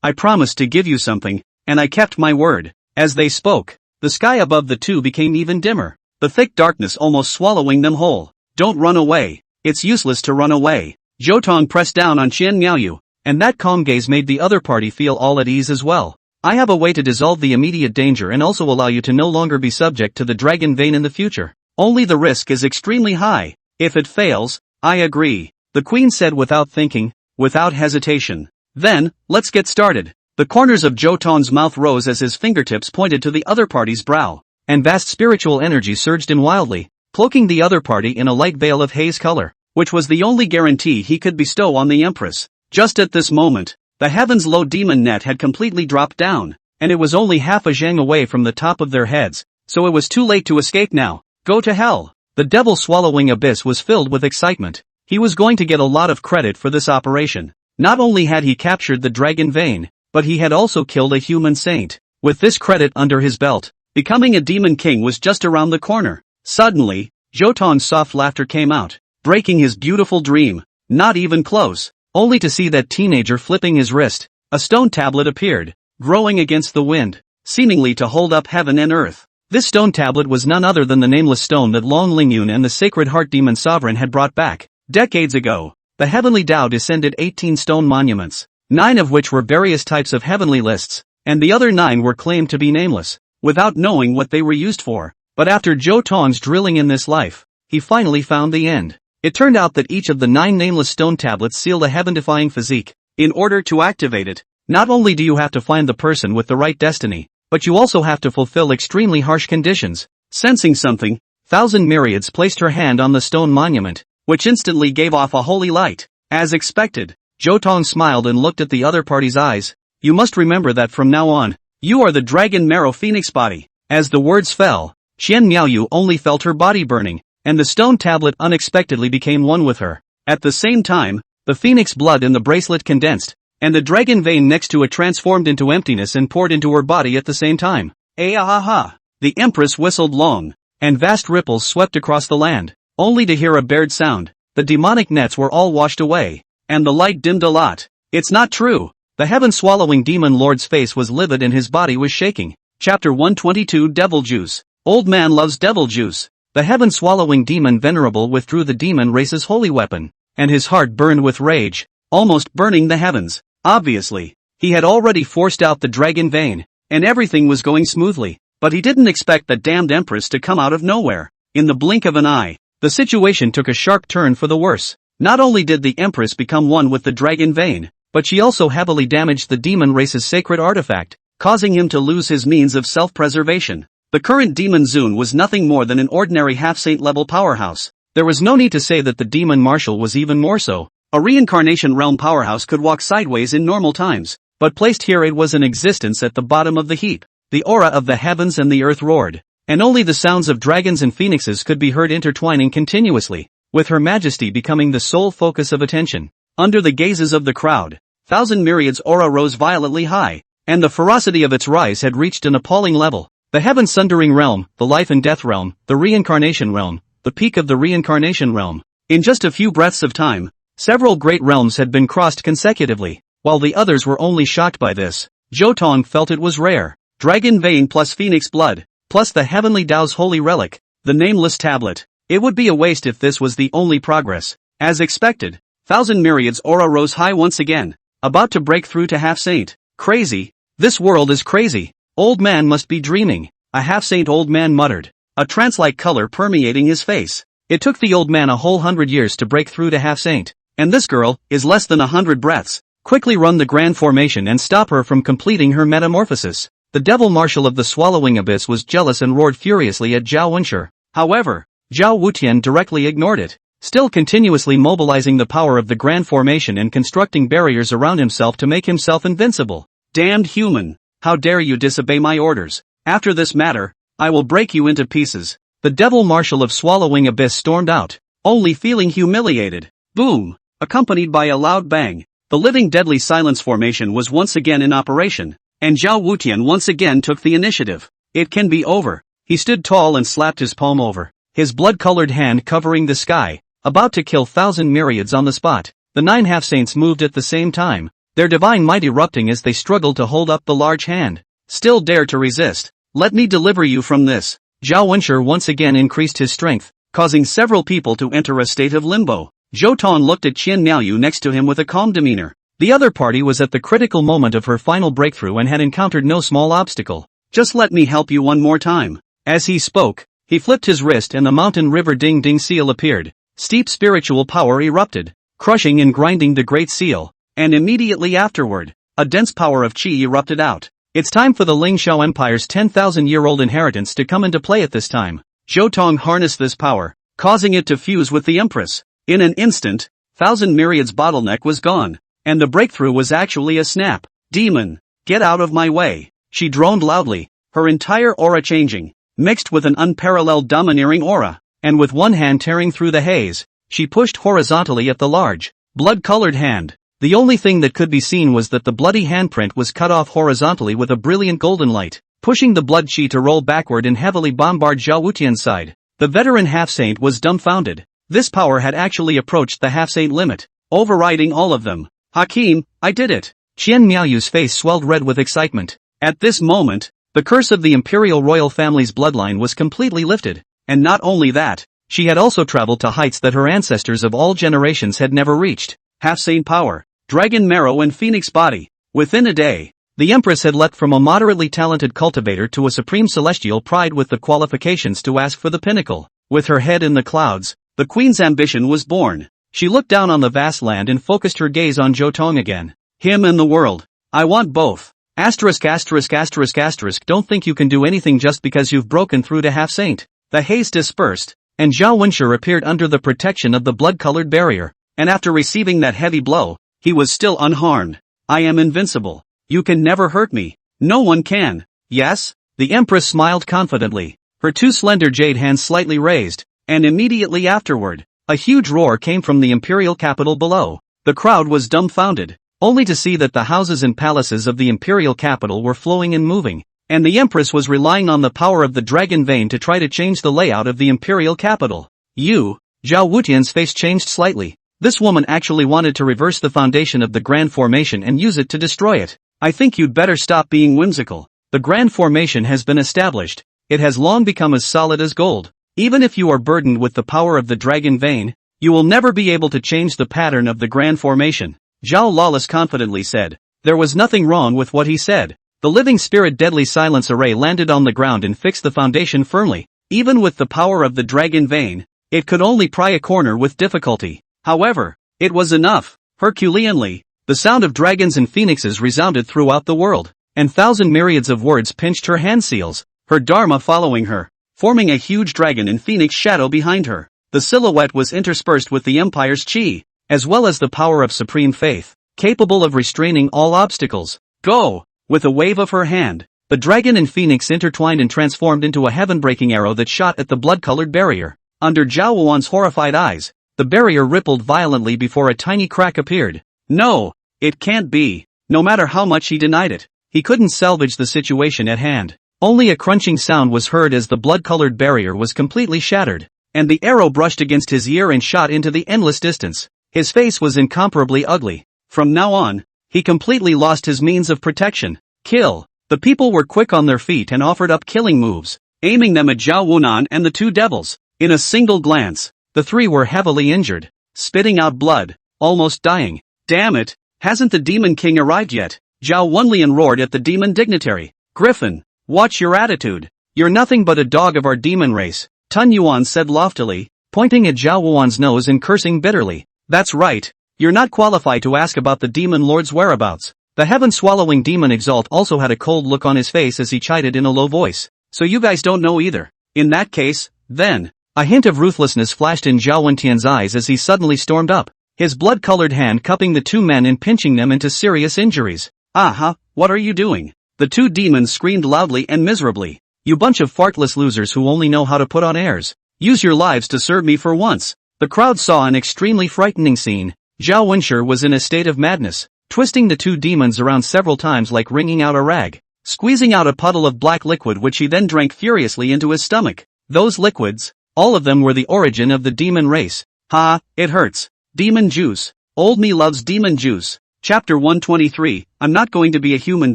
I promised to give you something, and I kept my word. As they spoke, the sky above the two became even dimmer, the thick darkness almost swallowing them whole. Don't run away. It's useless to run away. Zhou Tong pressed down on Qian Miaoyu, and that calm gaze made the other party feel all at ease as well. I have a way to dissolve the immediate danger and also allow you to no longer be subject to the dragon vein in the future. Only the risk is extremely high. If it fails, I agree, the queen said without thinking, without hesitation. Then, let's get started. The corners of Zhou Tong's mouth rose as his fingertips pointed to the other party's brow, and vast spiritual energy surged in wildly, cloaking the other party in a light veil of haze color, which was the only guarantee he could bestow on the Empress. Just at this moment, the heaven's low demon net had completely dropped down, and it was only half a zhang away from the top of their heads, so it was too late to escape now. Go to hell! The devil-swallowing abyss was filled with excitement. He was going to get a lot of credit for this operation. Not only had he captured the dragon vein, but he had also killed a human saint. With this credit under his belt, becoming a demon king was just around the corner. Suddenly, Zhou Tong's soft laughter came out, breaking his beautiful dream. Not even close. Only to see that teenager flipping his wrist, a stone tablet appeared, growing against the wind, seemingly to hold up heaven and earth. This stone tablet was none other than the nameless stone that Long Lingyun and the Sacred Heart Demon Sovereign had brought back. Decades ago, the Heavenly Tao descended 18 stone monuments, 9 of which were various types of heavenly lists, and the other 9 were claimed to be nameless, without knowing what they were used for. But after Zhou Tong's drilling in this life, he finally found the end. It turned out that each of the 9 nameless stone tablets sealed a heaven-defying physique. In order to activate it, not only do you have to find the person with the right destiny, but you also have to fulfill extremely harsh conditions. Sensing something, Thousand Myriads placed her hand on the stone monument, which instantly gave off a holy light. As expected, Zhou Tong smiled and looked at the other party's eyes. You must remember that from now on, you are the dragon marrow phoenix body. As the words fell, Qian Miaoyu only felt her body burning, and the stone tablet unexpectedly became one with her. At the same time, the phoenix blood in the bracelet condensed, and the dragon vein next to it transformed into emptiness and poured into her body at the same time. Ah-ha-ha! The Empress whistled long, and vast ripples swept across the land, only to hear a bared sound. The demonic nets were all washed away, and the light dimmed a lot. It's not true! The heaven-swallowing demon lord's face was livid and his body was shaking. Chapter 122 Devil Juice. Old man loves devil juice. The heaven-swallowing demon venerable withdrew the demon race's holy weapon, and his heart burned with rage, almost burning the heavens. Obviously, he had already forced out the dragon vein, and everything was going smoothly, but he didn't expect the damned Empress to come out of nowhere. In the blink of an eye, the situation took a sharp turn for the worse. Not only did the Empress become one with the dragon vein, but she also heavily damaged the demon race's sacred artifact, causing him to lose his means of self-preservation. The current demon Zun was nothing more than an ordinary half-saint level powerhouse. There was no need to say that the demon marshal was even more so. A reincarnation realm powerhouse could walk sideways in normal times, but placed here it was in existence at the bottom of the heap. The aura of the heavens and the earth roared, and only the sounds of dragons and phoenixes could be heard intertwining continuously, with Her Majesty becoming the sole focus of attention. Under the gazes of the crowd, thousand myriads aura rose violently high, and the ferocity of its rise had reached an appalling level. The heaven-sundering realm, the life and death realm, the reincarnation realm, the peak of the reincarnation realm. In just a few breaths of time, several great realms had been crossed consecutively, while the others were only shocked by this. Zhou Tong felt it was rare. Dragon vein plus phoenix blood, plus the heavenly Tao's holy relic, the nameless tablet. It would be a waste if this was the only progress. As expected, thousand myriads aura rose high once again, about to break through to half-saint. Crazy. This world is crazy. Old man must be dreaming, a half-saint old man muttered, a trance-like color permeating his face. It took the old man a whole 100 years to break through to half-saint, and this girl is less than 100 breaths. Quickly run the grand formation and stop her from completing her metamorphosis. The devil marshal of the swallowing abyss was jealous and roared furiously at Zhao Wenshi. However, Zhao Wutian directly ignored it, still continuously mobilizing the power of the grand formation and constructing barriers around himself to make himself invincible. Damned human! How dare you disobey my orders? After this matter, I will break you into pieces. The devil marshal of swallowing abyss stormed out, only feeling humiliated. Boom! Accompanied by a loud bang, the living deadly silence formation was once again in operation, and Zhao Wutian once again took the initiative. It can be over. He stood tall and slapped his palm over, his blood-colored hand covering the sky, about to kill thousand myriads on the spot. The 9 half-saints moved at the same time, their divine might erupting as they struggled to hold up the large hand. Still dare to resist? Let me deliver you from this. Zhao Wenshi once again increased his strength, causing several people to enter a state of limbo. Zhou Tong looked at Qian Miaoyu next to him with a calm demeanor. The other party was at the critical moment of her final breakthrough and had encountered no small obstacle. Just let me help you one more time. As he spoke, he flipped his wrist and the mountain river Ding Ding seal appeared. Steep spiritual power erupted, crushing and grinding the great seal, and immediately afterward, a dense power of qi erupted out. It's time for the Lingxiao Empire's 10,000-year-old inheritance to come into play at this time. Zhou Tong harnessed this power, causing it to fuse with the Empress. In an instant, thousand myriads bottleneck was gone, and the breakthrough was actually a snap. Demon, get out of my way, she droned loudly, her entire aura changing, mixed with an unparalleled domineering aura, and with one hand tearing through the haze, she pushed horizontally at the large, blood-colored hand. The only thing that could be seen was that the bloody handprint was cut off horizontally with a brilliant golden light, pushing the blood qi to roll backward and heavily bombard Zhao Wutian's side. The veteran half-saint was dumbfounded. This power had actually approached the half-saint limit, overriding all of them. Hakim, I did it! Qian Miaoyu's face swelled red with excitement. At this moment, the curse of the imperial royal family's bloodline was completely lifted, and not only that, she had also traveled to heights that her ancestors of all generations had never reached. Half-saint power, dragon marrow and phoenix body. Within a day, the Empress had leapt from a moderately talented cultivator to a supreme celestial pride with the qualifications to ask for the pinnacle. With her head in the clouds, the queen's ambition was born. She looked down on the vast land and focused her gaze on Zhou Tong again. Him and the world. I want both. Asterisk asterisk asterisk asterisk. Don't think you can do anything just because you've broken through to half-saint. The haze dispersed, and Zhao Wenshi appeared under the protection of the blood-colored barrier, and after receiving that heavy blow, he was still unharmed. I am invincible. You can never hurt me. No one can. Yes? The Empress smiled confidently. her two slender jade hands slightly raised, and immediately afterward, a huge roar came from the imperial capital below. The crowd was dumbfounded, only to see that the houses and palaces of the imperial capital were flowing and moving, and the empress was relying on the power of the dragon vein to try to change the layout of the imperial capital. Zhao Wutian's face changed slightly. This woman actually wanted to reverse the foundation of the Grand Formation and use it to destroy it. I think you'd better stop being whimsical. The Grand Formation has been established. It has long become as solid as gold. Even if you are burdened with the power of the dragon vein, you will never be able to change the pattern of the Grand Formation. Zhao Lawless confidently said. There was nothing wrong with what he said. The living spirit deadly silence array landed on the ground and fixed the foundation firmly. Even with the power of the dragon vein, it could only pry a corner with difficulty. However, it was enough. Herculeanly, the sound of dragons and phoenixes resounded throughout the world, and thousand myriads of words pinched her hand seals, her dharma following her, forming a huge dragon and phoenix shadow behind her. The silhouette was interspersed with the empire's chi, as well as the power of supreme faith, capable of restraining all obstacles. Go! With a wave of her hand, the dragon and phoenix intertwined and transformed into a heaven-breaking arrow that shot at the blood-colored barrier. Under Zhao Wuan's horrified eyes, the barrier rippled violently before a tiny crack appeared. No, it can't be. No matter how much he denied it, he couldn't salvage the situation at hand. Only a crunching sound was heard as the blood-colored barrier was completely shattered, and the arrow brushed against his ear and shot into the endless distance. His face was incomparably ugly. From now on, he completely lost his means of protection. Kill. The people were quick on their feet and offered up killing moves, aiming them at Zhao Wunan and the two devils. In a single glance, the three were heavily injured, spitting out blood, almost dying. Damn it, hasn't the Demon King arrived yet? Zhao Wunlian roared at the demon dignitary. Griffin, watch your attitude. You're nothing but a dog of our demon race, Tun Yuan said loftily, pointing at Zhao Wuan's nose and cursing bitterly. That's right, you're not qualified to ask about the demon lord's whereabouts. The heaven-swallowing demon Exalt also had a cold look on his face as he chided in a low voice. So you guys don't know either. In that case, then. A hint of ruthlessness flashed in Zhao Wentian's eyes as he suddenly stormed up, his blood-colored hand cupping the two men and pinching them into serious injuries. Aha, what are you doing? The two demons screamed loudly and miserably. You bunch of fartless losers who only know how to put on airs. Use your lives to serve me for once. The crowd saw an extremely frightening scene. Zhao Wenshi was in a state of madness, twisting the two demons around several times like wringing out a rag, squeezing out a puddle of black liquid which he then drank furiously into his stomach. Those liquids, all of them were the origin of the demon race. Ha, it hurts. Demon juice. Old me loves demon juice. Chapter 123, I'm not going to be a human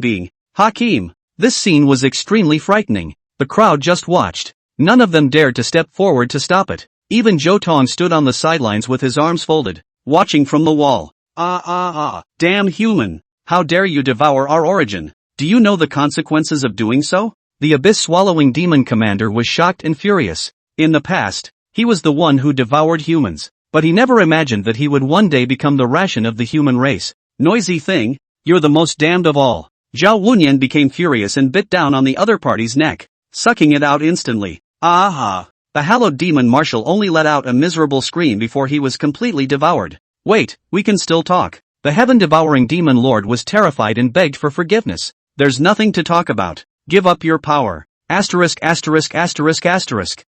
being. Hakim. This scene was extremely frightening. The crowd just watched. None of them dared to step forward to stop it. Even Zhou Tong stood on the sidelines with his arms folded, watching from the wall. Damn human. How dare you devour our origin? Do you know the consequences of doing so? The abyss-swallowing demon commander was shocked and furious. In the past, he was the one who devoured humans, but he never imagined that he would one day become the ration of the human race. Noisy thing, you're the most damned of all. Zhao Wunyan became furious and bit down on the other party's neck, sucking it out instantly. Aha! The hallowed demon marshal only let out a miserable scream before he was completely devoured. Wait, we can still talk. The heaven-devouring demon lord was terrified and begged for forgiveness. There's nothing to talk about. Give up your power. Asterisk.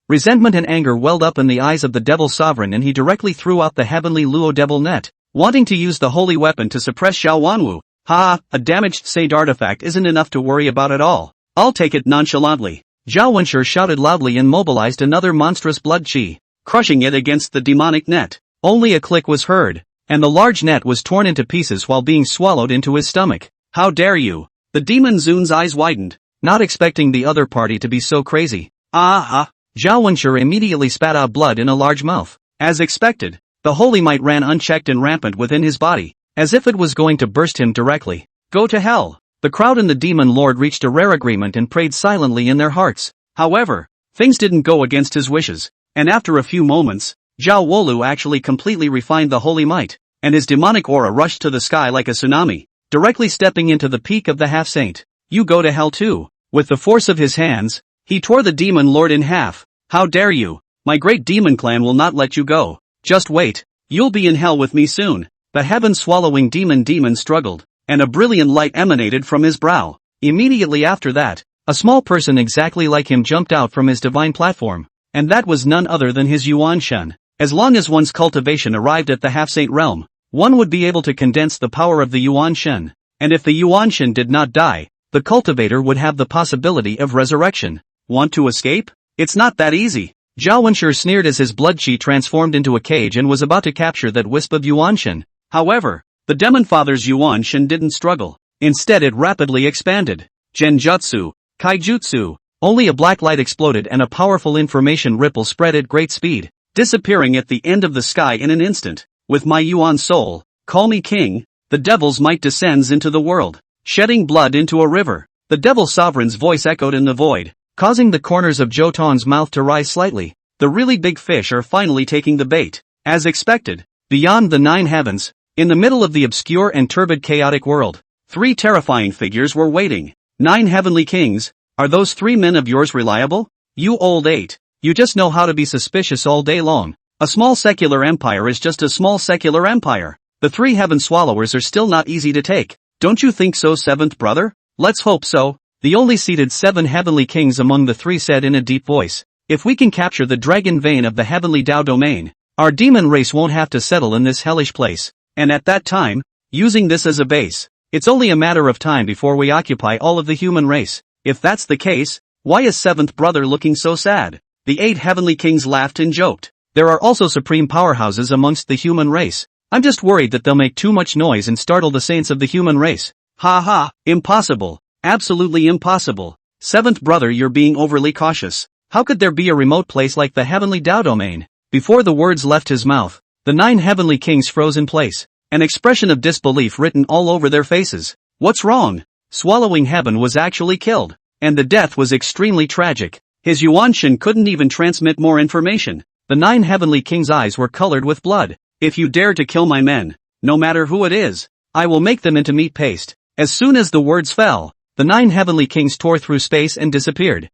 Resentment and anger welled up in the eyes of the devil sovereign and he directly threw out the heavenly Luo devil net, wanting to use the holy weapon to suppress Xiao Wanwu. Ha, a damaged Sade artifact isn't enough to worry about at all. I'll take it nonchalantly. Zhao Wenshi shouted loudly and mobilized another monstrous blood chi, crushing it against the demonic net. Only a click was heard, and the large net was torn into pieces while being swallowed into his stomach. How dare you? The demon Zun's eyes widened, not expecting the other party to be so crazy. Zhao Wenshi immediately spat out blood in a large mouth. As expected, the holy might ran unchecked and rampant within his body, as if it was going to burst him directly. Go to hell! The crowd and the demon lord reached a rare agreement and prayed silently in their hearts. However, things didn't go against his wishes, and after a few moments, Zhao Wolu actually completely refined the holy might, and his demonic aura rushed to the sky like a tsunami, directly stepping into the peak of the half-saint. You go to hell too. With the force of his hands, he tore the demon lord in half. How dare you? My great demon clan will not let you go. Just wait. You'll be in hell with me soon. The heaven-swallowing demon struggled, and a brilliant light emanated from his brow. Immediately after that, A small person exactly like him jumped out from his divine platform, and that was none other than his Yuan Shen. As long as one's cultivation arrived at the half-saint realm, one would be able to condense the power of the Yuan Shen, and if the Yuan Shen did not die, the cultivator would have the possibility of resurrection. Want to escape? It's not that easy. Zhao Wenshi sneered as his blood chi transformed into a cage and was about to capture that wisp of Yuan Shen. However, the Demon Father's Yuan Shen didn't struggle. Instead it rapidly expanded. Genjutsu, Kaijutsu. Only a black light exploded and a powerful information ripple spread at great speed, disappearing at the end of the sky in an instant. With my Yuan soul, call me king, the devil's might descends into the world, shedding blood into a river. The devil sovereign's voice echoed in the void, causing the corners of Zhou Tong's mouth to rise slightly. The really big fish are finally taking the bait. As expected, beyond the 9 heavens, in the middle of the obscure and turbid chaotic world, 3 terrifying figures were waiting. 9 heavenly kings. Are those 3 men of yours reliable? You old 8. You just know how to be suspicious all day long. A small secular empire is just a small secular empire. The 3 heaven swallowers are still not easy to take. Don't you think so, 7th brother? Let's hope so. The only seated 7 heavenly kings among the 3 said in a deep voice. If we can capture the dragon vein of the heavenly Tao domain, our demon race won't have to settle in this hellish place. And at that time, using this as a base, it's only a matter of time before we occupy all of the human race. If that's the case, why is 7th brother looking so sad? The 8 heavenly kings laughed and joked. There are also supreme powerhouses amongst the human race. I'm just worried that they'll make too much noise and startle the saints of the human race. Ha ha, impossible. Absolutely impossible. 7th brother, you're being overly cautious. How could there be a remote place like the heavenly Tao domain? Before the words left his mouth, the 9 heavenly kings froze in place, an expression of disbelief written all over their faces. What's wrong? Swallowing heaven was actually killed, and the death was extremely tragic. His Yuan Shen couldn't even transmit more information. The 9 heavenly kings' eyes were colored with blood. If you dare to kill my men, no matter who it is, I will make them into meat paste. As soon as the words fell, the 9 heavenly kings tore through space and disappeared.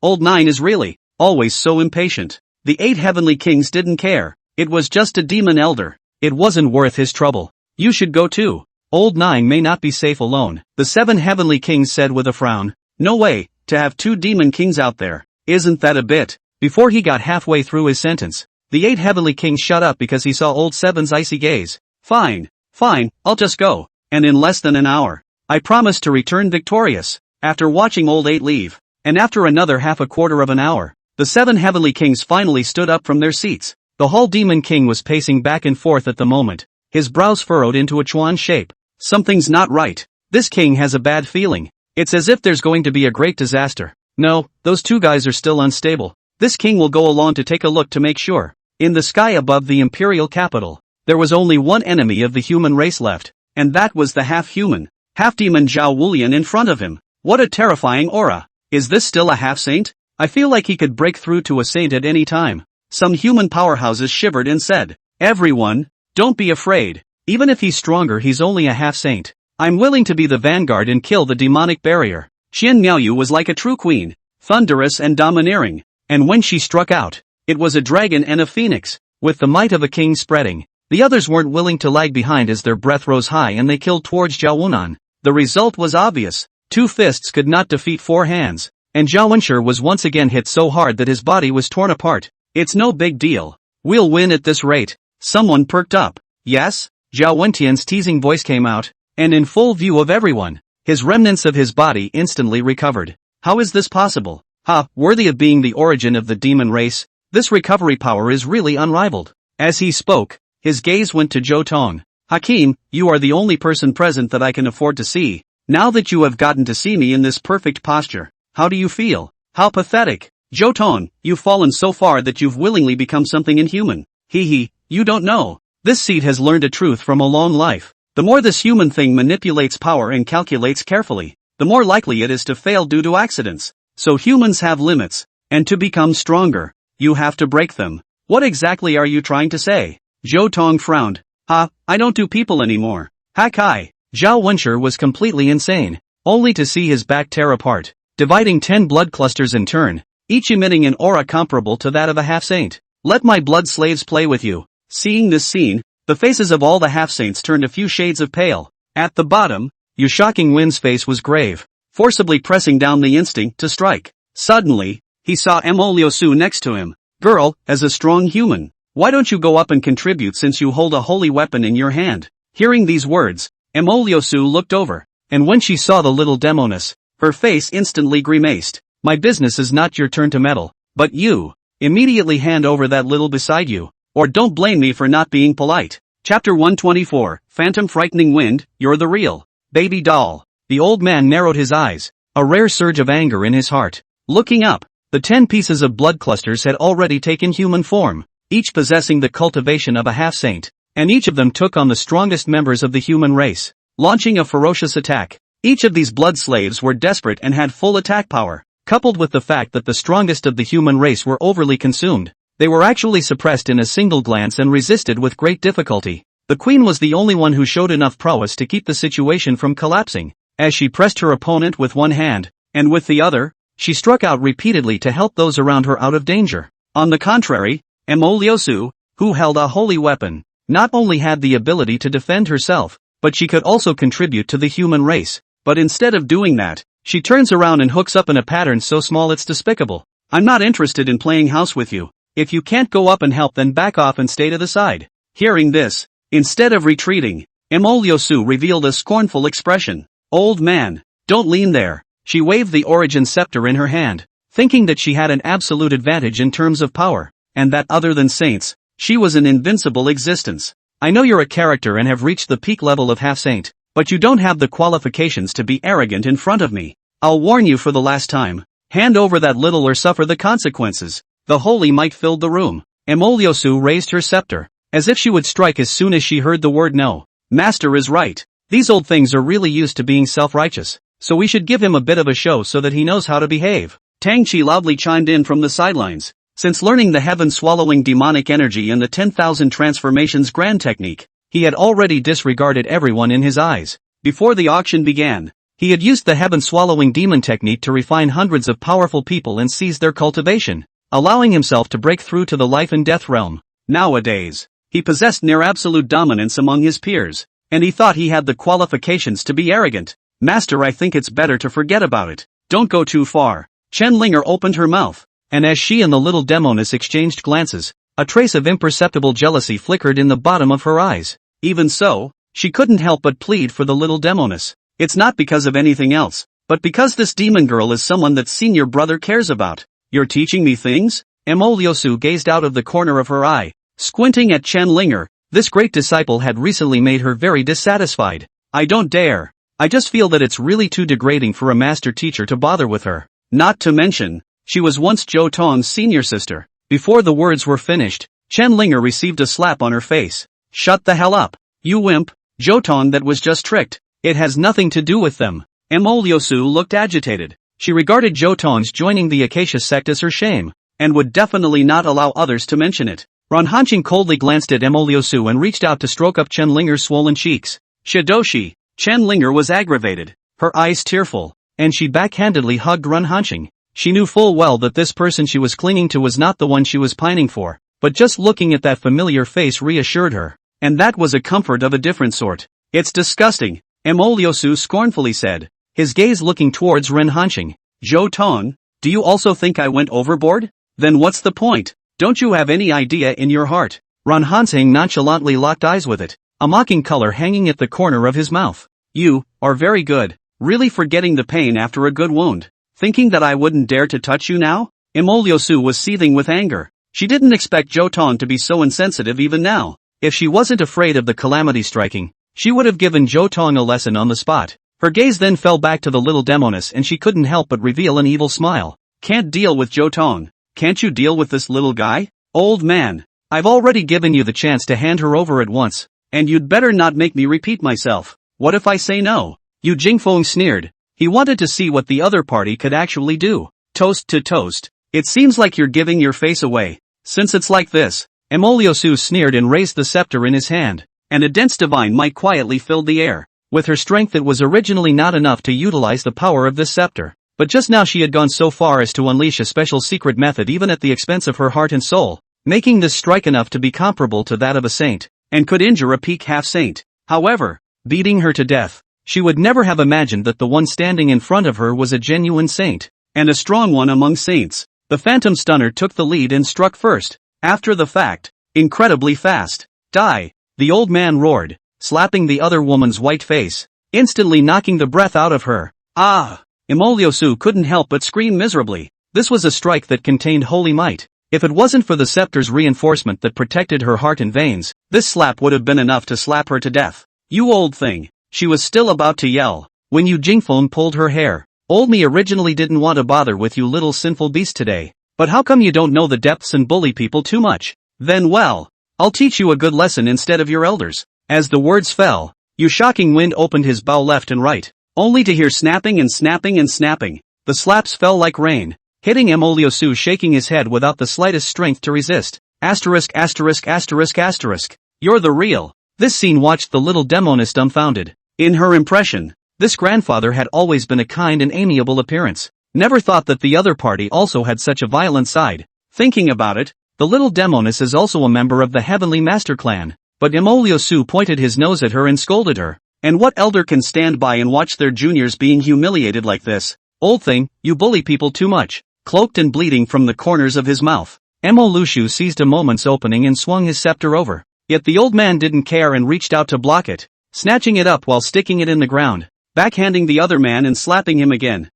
Old 9 is really, always so impatient. The 8 heavenly kings didn't care. It was just a demon elder. It wasn't worth his trouble. You should go too. Old 9 may not be safe alone. The 7 heavenly kings said with a frown. No way, to have 2 demon kings out there. Isn't that a bit? Before he got halfway through his sentence, the 8 heavenly kings shut up because he saw old 7's icy gaze. Fine, I'll just go. And in less than an hour, I promise to return victorious. After watching old 8 leave, and after another half a quarter of an hour, the 7 heavenly kings finally stood up from their seats. The whole demon king was pacing back and forth at the moment, his brows furrowed into a Chuan shape. Something's not right. This king has a bad feeling. It's as if there's going to be a great disaster. No, those 2 guys are still unstable. This king will go along to take a look to make sure. In the sky above the imperial capital, there was only one enemy of the human race left, and that was the half-human, half-demon Zhao Wulian in front of him. What a terrifying aura. Is this still a half-saint? I feel like he could break through to a saint at any time. Some human powerhouses shivered and said, everyone, don't be afraid. Even if he's stronger, he's only a half-saint. I'm willing to be the vanguard and kill the demonic barrier. Qian Miaoyu was like a true queen, thunderous and domineering, and when she struck out, it was a dragon and a phoenix, with the might of a king spreading. The others weren't willing to lag behind as their breath rose high and they killed towards Zhao Wunan. The result was obvious. 2 fists could not defeat 4 hands, and Zhao Wenshi was once again hit so hard that his body was torn apart. It's no big deal. We'll win at this rate. Someone perked up. Yes? Zhao Wentian's teasing voice came out, and in full view of everyone, his remnants of his body instantly recovered. How is this possible? Worthy of being the origin of the demon race, this recovery power is really unrivaled. As he spoke, his gaze went to Zhou Tong. Hakim, you are the only person present that I can afford to see. Now that you have gotten to see me in this perfect posture, how do you feel? How pathetic. Zhou Tong, you've fallen so far that you've willingly become something inhuman. You don't know. This seed has learned a truth from a long life. The more this human thing manipulates power and calculates carefully, the more likely it is to fail due to accidents. So humans have limits, and to become stronger, you have to break them. What exactly are you trying to say? Zhou Tong frowned. I don't do people anymore. Hakai. Zhao Wenshi was completely insane, only to see his back tear apart, dividing 10 blood clusters in turn, each emitting an aura comparable to that of a half-saint. Let my blood slaves play with you. Seeing this scene, the faces of all the half-saints turned a few shades of pale. At the bottom, Yushocking Win's face was grave. forcibly pressing down the instinct to strike. Suddenly, he saw Emoliosu next to him. Girl, as a strong human, why don't you go up and contribute since you hold a holy weapon in your hand? Hearing these words, Emoliosu looked over, and when she saw the little demoness, her face instantly grimaced. My business is not your turn to meddle, but you, immediately hand over that little beside you, or don't blame me for not being polite. Chapter 124, Phantom Frightening Wind, You're the Real Baby Doll. The old man narrowed his eyes, a rare surge of anger in his heart. Looking up, the 10 pieces of blood clusters had already taken human form, each possessing the cultivation of a half-saint, and each of them took on the strongest members of the human race, launching a ferocious attack. Each of these blood slaves were desperate and had full attack power, coupled with the fact that the strongest of the human race were overly consumed. They were actually suppressed in a single glance and resisted with great difficulty. The queen was the only one who showed enough prowess to keep the situation from collapsing. As she pressed her opponent with one hand, and with the other, she struck out repeatedly to help those around her out of danger. On the contrary, Emoliosu, who held a holy weapon, not only had the ability to defend herself, but she could also contribute to the human race. But instead of doing that, she turns around and hooks up in a pattern so small it's despicable. I'm not interested in playing house with you. If you can't go up and help, then back off and stay to the side. Hearing this, instead of retreating, Emoliosu revealed a scornful expression. Old man, don't lean there. She waved the origin scepter in her hand, thinking that she had an absolute advantage in terms of power, and that other than saints, she was an invincible existence. I know you're a character and have reached the peak level of half-saint, but you don't have the qualifications to be arrogant in front of me. I'll warn you for the last time, hand over that little or suffer the consequences. The holy might filled the room. Emoliosu raised her scepter, as if she would strike as soon as she heard the word no. Master is right. These old things are really used to being self-righteous, so we should give him a bit of a show so that he knows how to behave. Tang Chi loudly chimed in from the sidelines. Since learning the heaven-swallowing demonic energy and the 10,000 transformations grand technique, he had already disregarded everyone in his eyes. Before the auction began, he had used the heaven-swallowing demon technique to refine hundreds of powerful people and seize their cultivation, allowing himself to break through to the life and death realm. Nowadays, he possessed near-absolute dominance among his peers, and he thought he had the qualifications to be arrogant. Master, I think it's better to forget about it. Don't go too far. Chen Linger opened her mouth, and as she and the little demoness exchanged glances, a trace of imperceptible jealousy flickered in the bottom of her eyes. Even so, she couldn't help but plead for the little demoness. It's not because of anything else, but because this demon girl is someone that senior brother cares about. You're teaching me things? Emoliosu gazed out of the corner of her eye, squinting at Chen Linger. This great disciple had recently made her very dissatisfied. I don't dare. I just feel that it's really too degrading for a master teacher to bother with her. Not to mention, she was once Zhou Tong's senior sister. Before the words were finished, Chen Linger received a slap on her face. Shut the hell up, you wimp. Zhou Tong that was just tricked. It has nothing to do with them. Emoliosu looked agitated. She regarded Zhou Tong's joining the Acacia sect as her shame, and would definitely not allow others to mention it. Ran Hanqing coldly glanced at Emoliosu and reached out to stroke up Chen Linger's swollen cheeks. Shidoshi. Chen Linger was aggravated, her eyes tearful, and she backhandedly hugged Ran Hanqing. She knew full well that this person she was clinging to was not the one she was pining for, but just looking at that familiar face reassured her, and that was a comfort of a different sort. It's disgusting, Emoliosu scornfully said, his gaze looking towards Ran Hanqing. Zhou Tong, do you also think I went overboard? Then what's the point? Don't you have any idea in your heart? Ran Hanqing nonchalantly locked eyes with it, a mocking color hanging at the corner of his mouth. You are very good, really forgetting the pain after a good wound. Thinking that I wouldn't dare to touch you now? Emoliosu was seething with anger. She didn't expect Zhou Tong to be so insensitive even now. If she wasn't afraid of the calamity striking, she would have given Zhou Tong a lesson on the spot. Her gaze then fell back to the little demoness and she couldn't help but reveal an evil smile. Can't deal with Zhou Tong. Can't you deal with this little guy? Old man, I've already given you the chance to hand her over at once, and you'd better not make me repeat myself. What if I say no? Yu Jingfeng sneered. He wanted to see what the other party could actually do. Toast to toast. It seems like you're giving your face away. Since it's like this, Emoliosu sneered and raised the scepter in his hand, and a dense divine might quietly filled the air. With her strength it was originally not enough to utilize the power of this scepter, but just now she had gone so far as to unleash a special secret method even at the expense of her heart and soul, making this strike enough to be comparable to that of a saint, and could injure a peak half-saint. However, beating her to death, She would never have imagined that the one standing in front of her was a genuine saint, and a strong one among saints. The Phantom Stunner took the lead and struck first, after the fact, incredibly fast. Die! The old man roared, slapping the other woman's white face, instantly knocking the breath out of her. Ah! Imoliosu couldn't help but scream miserably. This was a strike that contained holy might. If it wasn't for the scepter's reinforcement that protected her heart and veins, this slap would have been enough to slap her to death. You old thing! She was still about to yell, when Yu Jingfeng pulled her hair. Old me originally didn't want to bother with you little sinful beast today, but how come you don't know the depths and bully people too much? Then well, I'll teach you a good lesson instead of your elders. As the words fell, Yu Shocking Wind opened his bow left and right, only to hear snapping and snapping and snapping. The slaps fell like rain, hitting Imoliosu shaking his head without the slightest strength to resist. Asterisk asterisk asterisk asterisk. You're the real. This scene watched the little demoness dumbfounded. In her impression, this grandfather had always been a kind and amiable appearance. Never thought that the other party also had such a violent side. Thinking about it, the little demoness is also a member of the Heavenly Master Clan. But Imoliosu pointed his nose at her and scolded her. And what elder can stand by and watch their juniors being humiliated like this? Old thing, you bully people too much. Cloaked and bleeding from the corners of his mouth, Imoliosu seized a moment's opening and swung his scepter over. Yet the old man didn't care and reached out to block it, snatching it up while sticking it in the ground, backhanding the other man and slapping him again.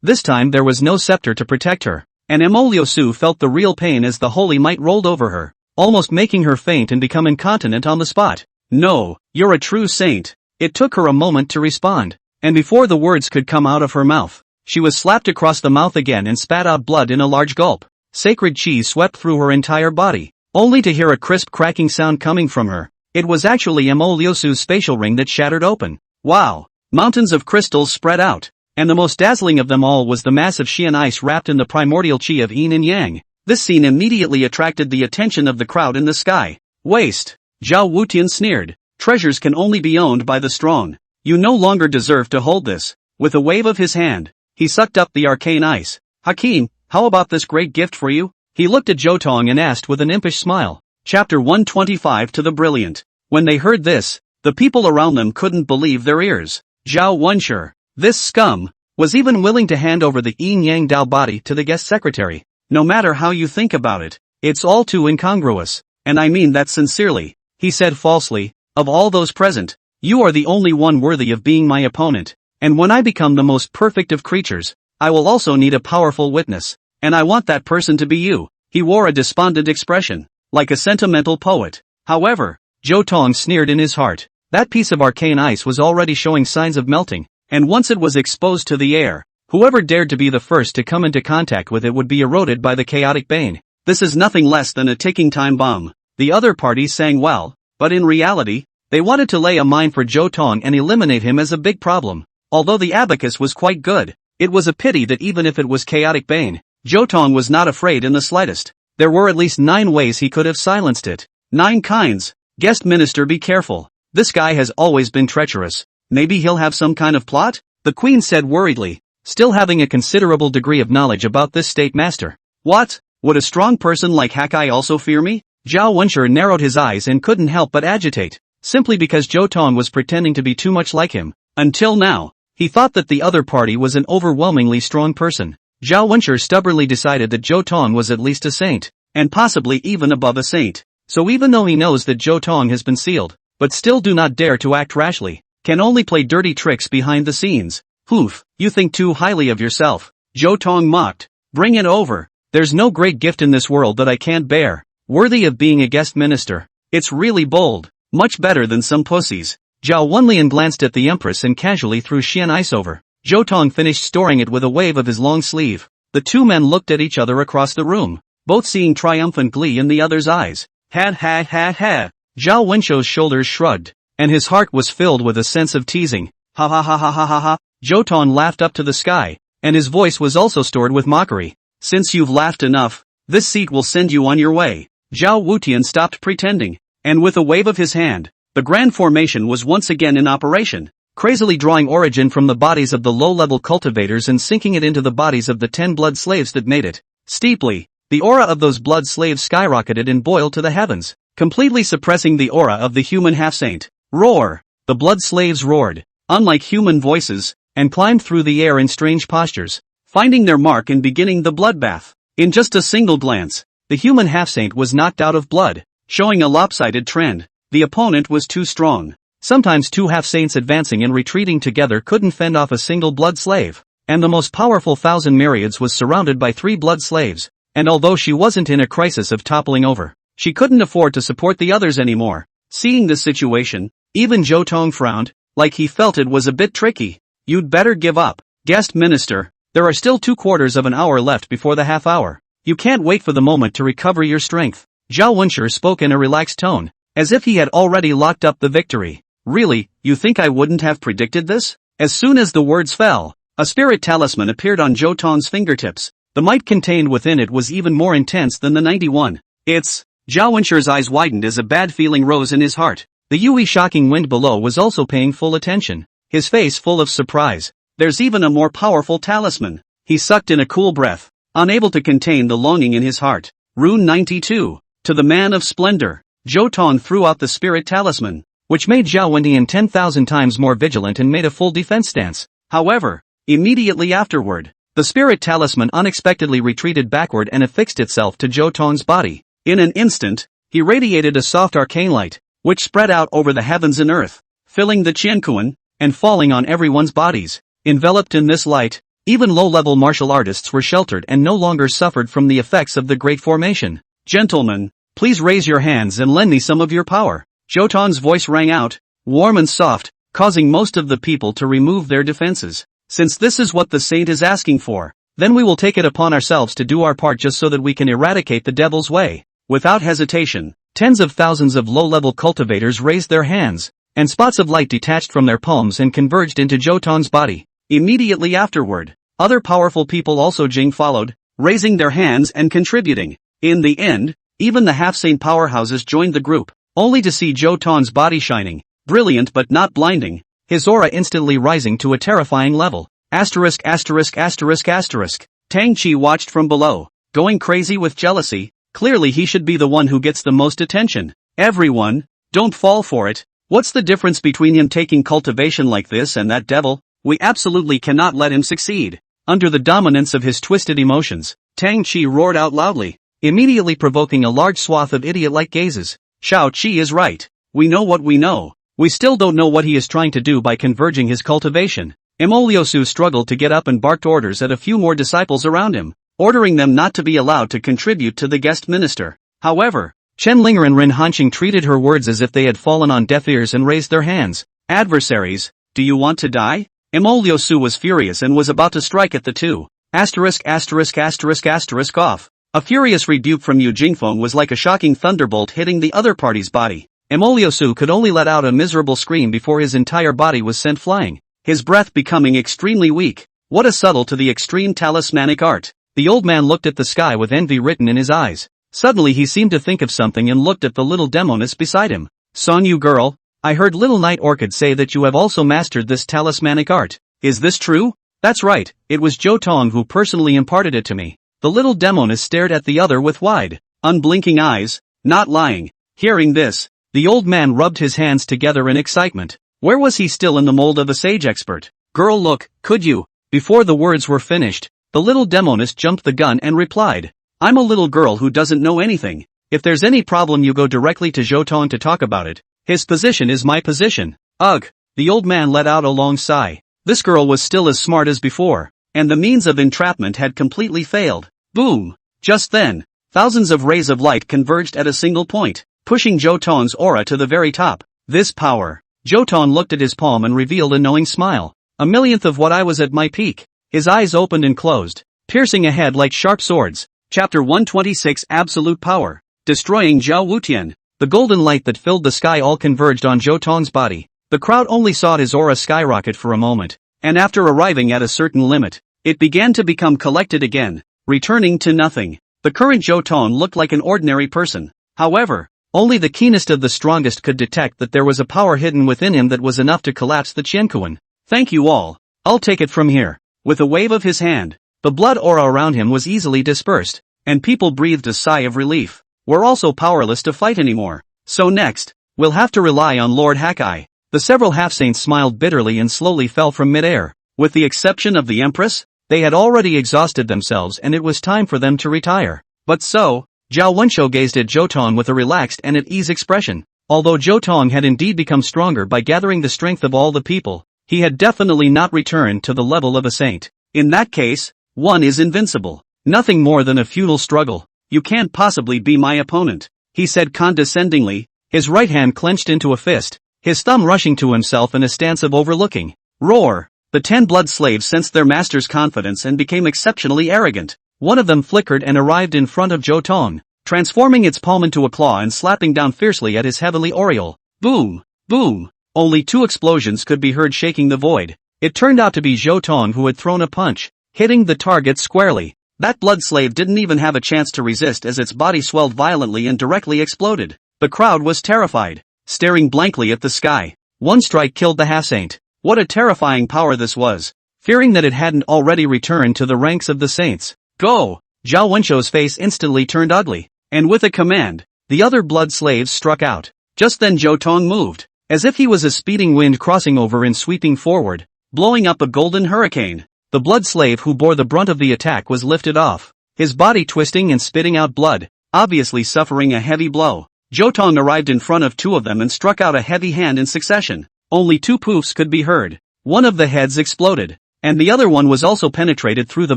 This time there was no scepter to protect her, and Imoliosu felt the real pain as the holy might rolled over her, almost making her faint and become incontinent on the spot. No, you're a true saint. It took her a moment to respond, and before the words could come out of her mouth, she was slapped across the mouth again and spat out blood in a large gulp. Sacred chi swept through her entire body, only to hear a crisp cracking sound coming from her. It was actually Imoliosu's spatial ring that shattered open. Wow! Mountains of crystals spread out, and the most dazzling of them all was the massive Xian ice wrapped in the primordial chi of Yin and Yang. This scene immediately attracted the attention of the crowd in the sky. Waste! Zhao Wutian sneered. Treasures can only be owned by the strong. You no longer deserve to hold this. With a wave of his hand, he sucked up the arcane ice. Hakim, how about this great gift for you? He looked at Zhou Tong and asked with an impish smile. Chapter 125 To the Brilliant. When they heard this, the people around them couldn't believe their ears. Zhao Wenshi, this scum, was even willing to hand over the Yin Yang Dao body to the guest secretary. No matter how you think about it, it's all too incongruous, and I mean that sincerely, he said falsely. Of all those present, you are the only one worthy of being my opponent, and when I become the most perfect of creatures, I will also need a powerful witness, and I want that person to be you. He wore a despondent expression, like a sentimental poet. However, Zhou Tong sneered in his heart. That piece of arcane ice was already showing signs of melting, and once it was exposed to the air, whoever dared to be the first to come into contact with it would be eroded by the chaotic bane. This is nothing less than a ticking time bomb. The other party sang well, but in reality, they wanted to lay a mine for Zhou Tong and eliminate him as a big problem. Although the abacus was quite good, it was a pity that even if it was chaotic bane, Zhou Tong was not afraid in the slightest. There were at least 9 ways he could have silenced it. 9 kinds. Guest minister, be careful. This guy has always been treacherous. Maybe he'll have some kind of plot? The queen said worriedly, still having a considerable degree of knowledge about this state master. What? Would a strong person like Hakai also fear me? Zhao Wenshi narrowed his eyes and couldn't help but agitate, simply because Zhou Tong was pretending to be too much like him. Until now, he thought that the other party was an overwhelmingly strong person. Zhao Wenshi stubbornly decided that Zhou Tong was at least a saint, and possibly even above a saint. So even though he knows that Zhou Tong has been sealed, but still do not dare to act rashly, can only play dirty tricks behind the scenes. Poof, you think too highly of yourself. Zhou Tong mocked. Bring it over. There's no great gift in this world that I can't bear, worthy of being a guest minister. It's really bold, much better than some pussies. Zhao Wenlian glanced at the empress and casually threw Xian ice over. Zhou Tong finished storing it with a wave of his long sleeve. The two men looked at each other across the room, both seeing triumphant glee in the other's eyes. Ha ha ha ha. Zhao Wenshi's shoulders shrugged, and his heart was filled with a sense of teasing. Ha ha ha ha ha ha ha. Zhou Tong laughed up to the sky, and his voice was also stored with mockery. Since you've laughed enough, this seat will send you on your way. Zhao Wutian stopped pretending, and with a wave of his hand, the grand formation was once again in operation, crazily drawing origin from the bodies of the low-level cultivators and sinking it into the bodies of the 10 blood slaves that made it. Steeply, the aura of those blood slaves skyrocketed and boiled to the heavens, completely suppressing the aura of the human half-saint. Roar! The blood slaves roared, unlike human voices, and climbed through the air in strange postures, finding their mark and beginning the bloodbath. In just a single glance, the human half-saint was knocked out of blood, showing a lopsided trend. The opponent was too strong. Sometimes two half-saints advancing and retreating together couldn't fend off a single blood slave, and the most powerful thousand myriads was surrounded by 3 blood slaves, and although she wasn't in a crisis of toppling over, she couldn't afford to support the others anymore. Seeing this situation, even Zhou Tong frowned, like he felt it was a bit tricky. You'd better give up, guest minister. There are still 2/4 of an hour left before the half hour. You can't wait for the moment to recover your strength. Zhao Wenshi spoke in a relaxed tone, as if he had already locked up the victory. Really, you think I wouldn't have predicted this? As soon as the words fell, a spirit talisman appeared on Zhou Tong's fingertips. The might contained within it was even more intense than the 91. It's... Zhao Wenshi's eyes widened as a bad feeling rose in his heart. The Yui shocking wind below was also paying full attention, his face full of surprise. There's even a more powerful talisman. He sucked in a cool breath, unable to contain the longing in his heart. Rune 92. To the man of splendor. Zhou Tong threw out the spirit talisman, which made Zhao Wendian 10,000 times more vigilant and made a full defense stance. However, immediately afterward, the spirit talisman unexpectedly retreated backward and affixed itself to Zhou Tong's body. In an instant, he radiated a soft arcane light, which spread out over the heavens and earth, filling the Qiankuan, and falling on everyone's bodies. Enveloped in this light, even low-level martial artists were sheltered and no longer suffered from the effects of the Great Formation. Gentlemen, please raise your hands and lend me some of your power. Zhou Tong's voice rang out, warm and soft, causing most of the people to remove their defenses. Since this is what the saint is asking for, then we will take it upon ourselves to do our part just so that we can eradicate the devil's way. Without hesitation, tens of thousands of low-level cultivators raised their hands, and spots of light detached from their palms and converged into Zhou Tong's body. Immediately afterward, other powerful people also Jing followed, raising their hands and contributing. In the end, even the half-saint powerhouses joined the group, only to see Zhou Tong's body shining, brilliant but not blinding, his aura instantly rising to a terrifying level. Asterisk asterisk asterisk asterisk. Tang Qi watched from below, going crazy with jealousy. Clearly he should be the one who gets the most attention. Everyone, don't fall for it. What's the difference between him taking cultivation like this and that devil? We absolutely cannot let him succeed. Under the dominance of his twisted emotions, Tang Qi roared out loudly, immediately provoking a large swath of idiot-like gazes. Shao Qi is right. We know what we know. We still don't know what he is trying to do by converging his cultivation. Emoliosu struggled to get up and barked orders at a few more disciples around him, ordering them not to be allowed to contribute to the guest minister. However, Chen Linger and Rin Hanqing treated her words as if they had fallen on deaf ears and raised their hands. Adversaries, do you want to die? Emoliosu was furious and was about to strike at the two. Asterisk asterisk asterisk asterisk off. A furious rebuke from Yu Jingfeng was like a shocking thunderbolt hitting the other party's body. Emoliosu could only let out a miserable scream before his entire body was sent flying, his breath becoming extremely weak. What a subtle to the extreme talismanic art. The old man looked at the sky with envy written in his eyes. Suddenly he seemed to think of something and looked at the little demoness beside him. Song Yu girl, I heard little Night Orchid say that you have also mastered this talismanic art. Is this true? That's right, it was Zhou Tong who personally imparted it to me. The little demoness stared at the other with wide, unblinking eyes, not lying. Hearing this, the old man rubbed his hands together in excitement. Where was he still in the mold of a sage expert? Girl look, could you? Before the words were finished, the little demoness jumped the gun and replied, I'm a little girl who doesn't know anything. If there's any problem you go directly to Zhou Tong to talk about it. His position is my position. Ugh, the old man let out a long sigh. This girl was still as smart as before, and the means of entrapment had completely failed. Boom! Just then, thousands of rays of light converged at a single point, pushing Zhou Tong's aura to the very top. This power. Zhou Tong looked at his palm and revealed a knowing smile. A millionth of what I was at my peak. His eyes opened and closed, piercing ahead like sharp swords. Chapter 126 Absolute Power. Destroying Zhao Wutian. The golden light that filled the sky all converged on Zhou Tong's body. The crowd only saw his aura skyrocket for a moment, and after arriving at a certain limit, it began to become collected again, returning to nothing. The current Zhou Tong looked like an ordinary person. However, only the keenest of the strongest could detect that there was a power hidden within him that was enough to collapse the Qiankuan. Thank you all. I'll take it from here. With a wave of his hand, the blood aura around him was easily dispersed, and people breathed a sigh of relief. We're also powerless to fight anymore. So next, we'll have to rely on Lord Hakai. The several half-saints smiled bitterly and slowly fell from mid-air. With the exception of the Empress, they had already exhausted themselves and it was time for them to retire. But so, Zhao Wenshou gazed at Zhou Tong with a relaxed and at ease expression. Although Zhou Tong had indeed become stronger by gathering the strength of all the people, he had definitely not returned to the level of a saint. In that case, one is invincible. Nothing more than a futile struggle. You can't possibly be my opponent, he said condescendingly, his right hand clenched into a fist, his thumb rushing to himself in a stance of overlooking. Roar! The 10 blood slaves sensed their master's confidence and became exceptionally arrogant. One of them flickered and arrived in front of Zhou Tong, transforming its palm into a claw and slapping down fiercely at his heavenly aureole. Boom! Boom! Only 2 explosions could be heard shaking the void. It turned out to be Zhou Tong who had thrown a punch, hitting the target squarely. That blood slave didn't even have a chance to resist as its body swelled violently and directly exploded. The crowd was terrified, staring blankly at the sky. One strike killed the half-saint. What a terrifying power this was. Fearing that it hadn't already returned to the ranks of the saints. Go! Zhao Wenshou's face instantly turned ugly, and with a command, the other blood slaves struck out. Just then Zhou Tong moved, as if he was a speeding wind crossing over and sweeping forward, blowing up a golden hurricane. The blood slave who bore the brunt of the attack was lifted off, his body twisting and spitting out blood, obviously suffering a heavy blow. Zhou Tong arrived in front of 2 of them and struck out a heavy hand in succession. Only 2 poofs could be heard. One of the heads exploded, and the other one was also penetrated through the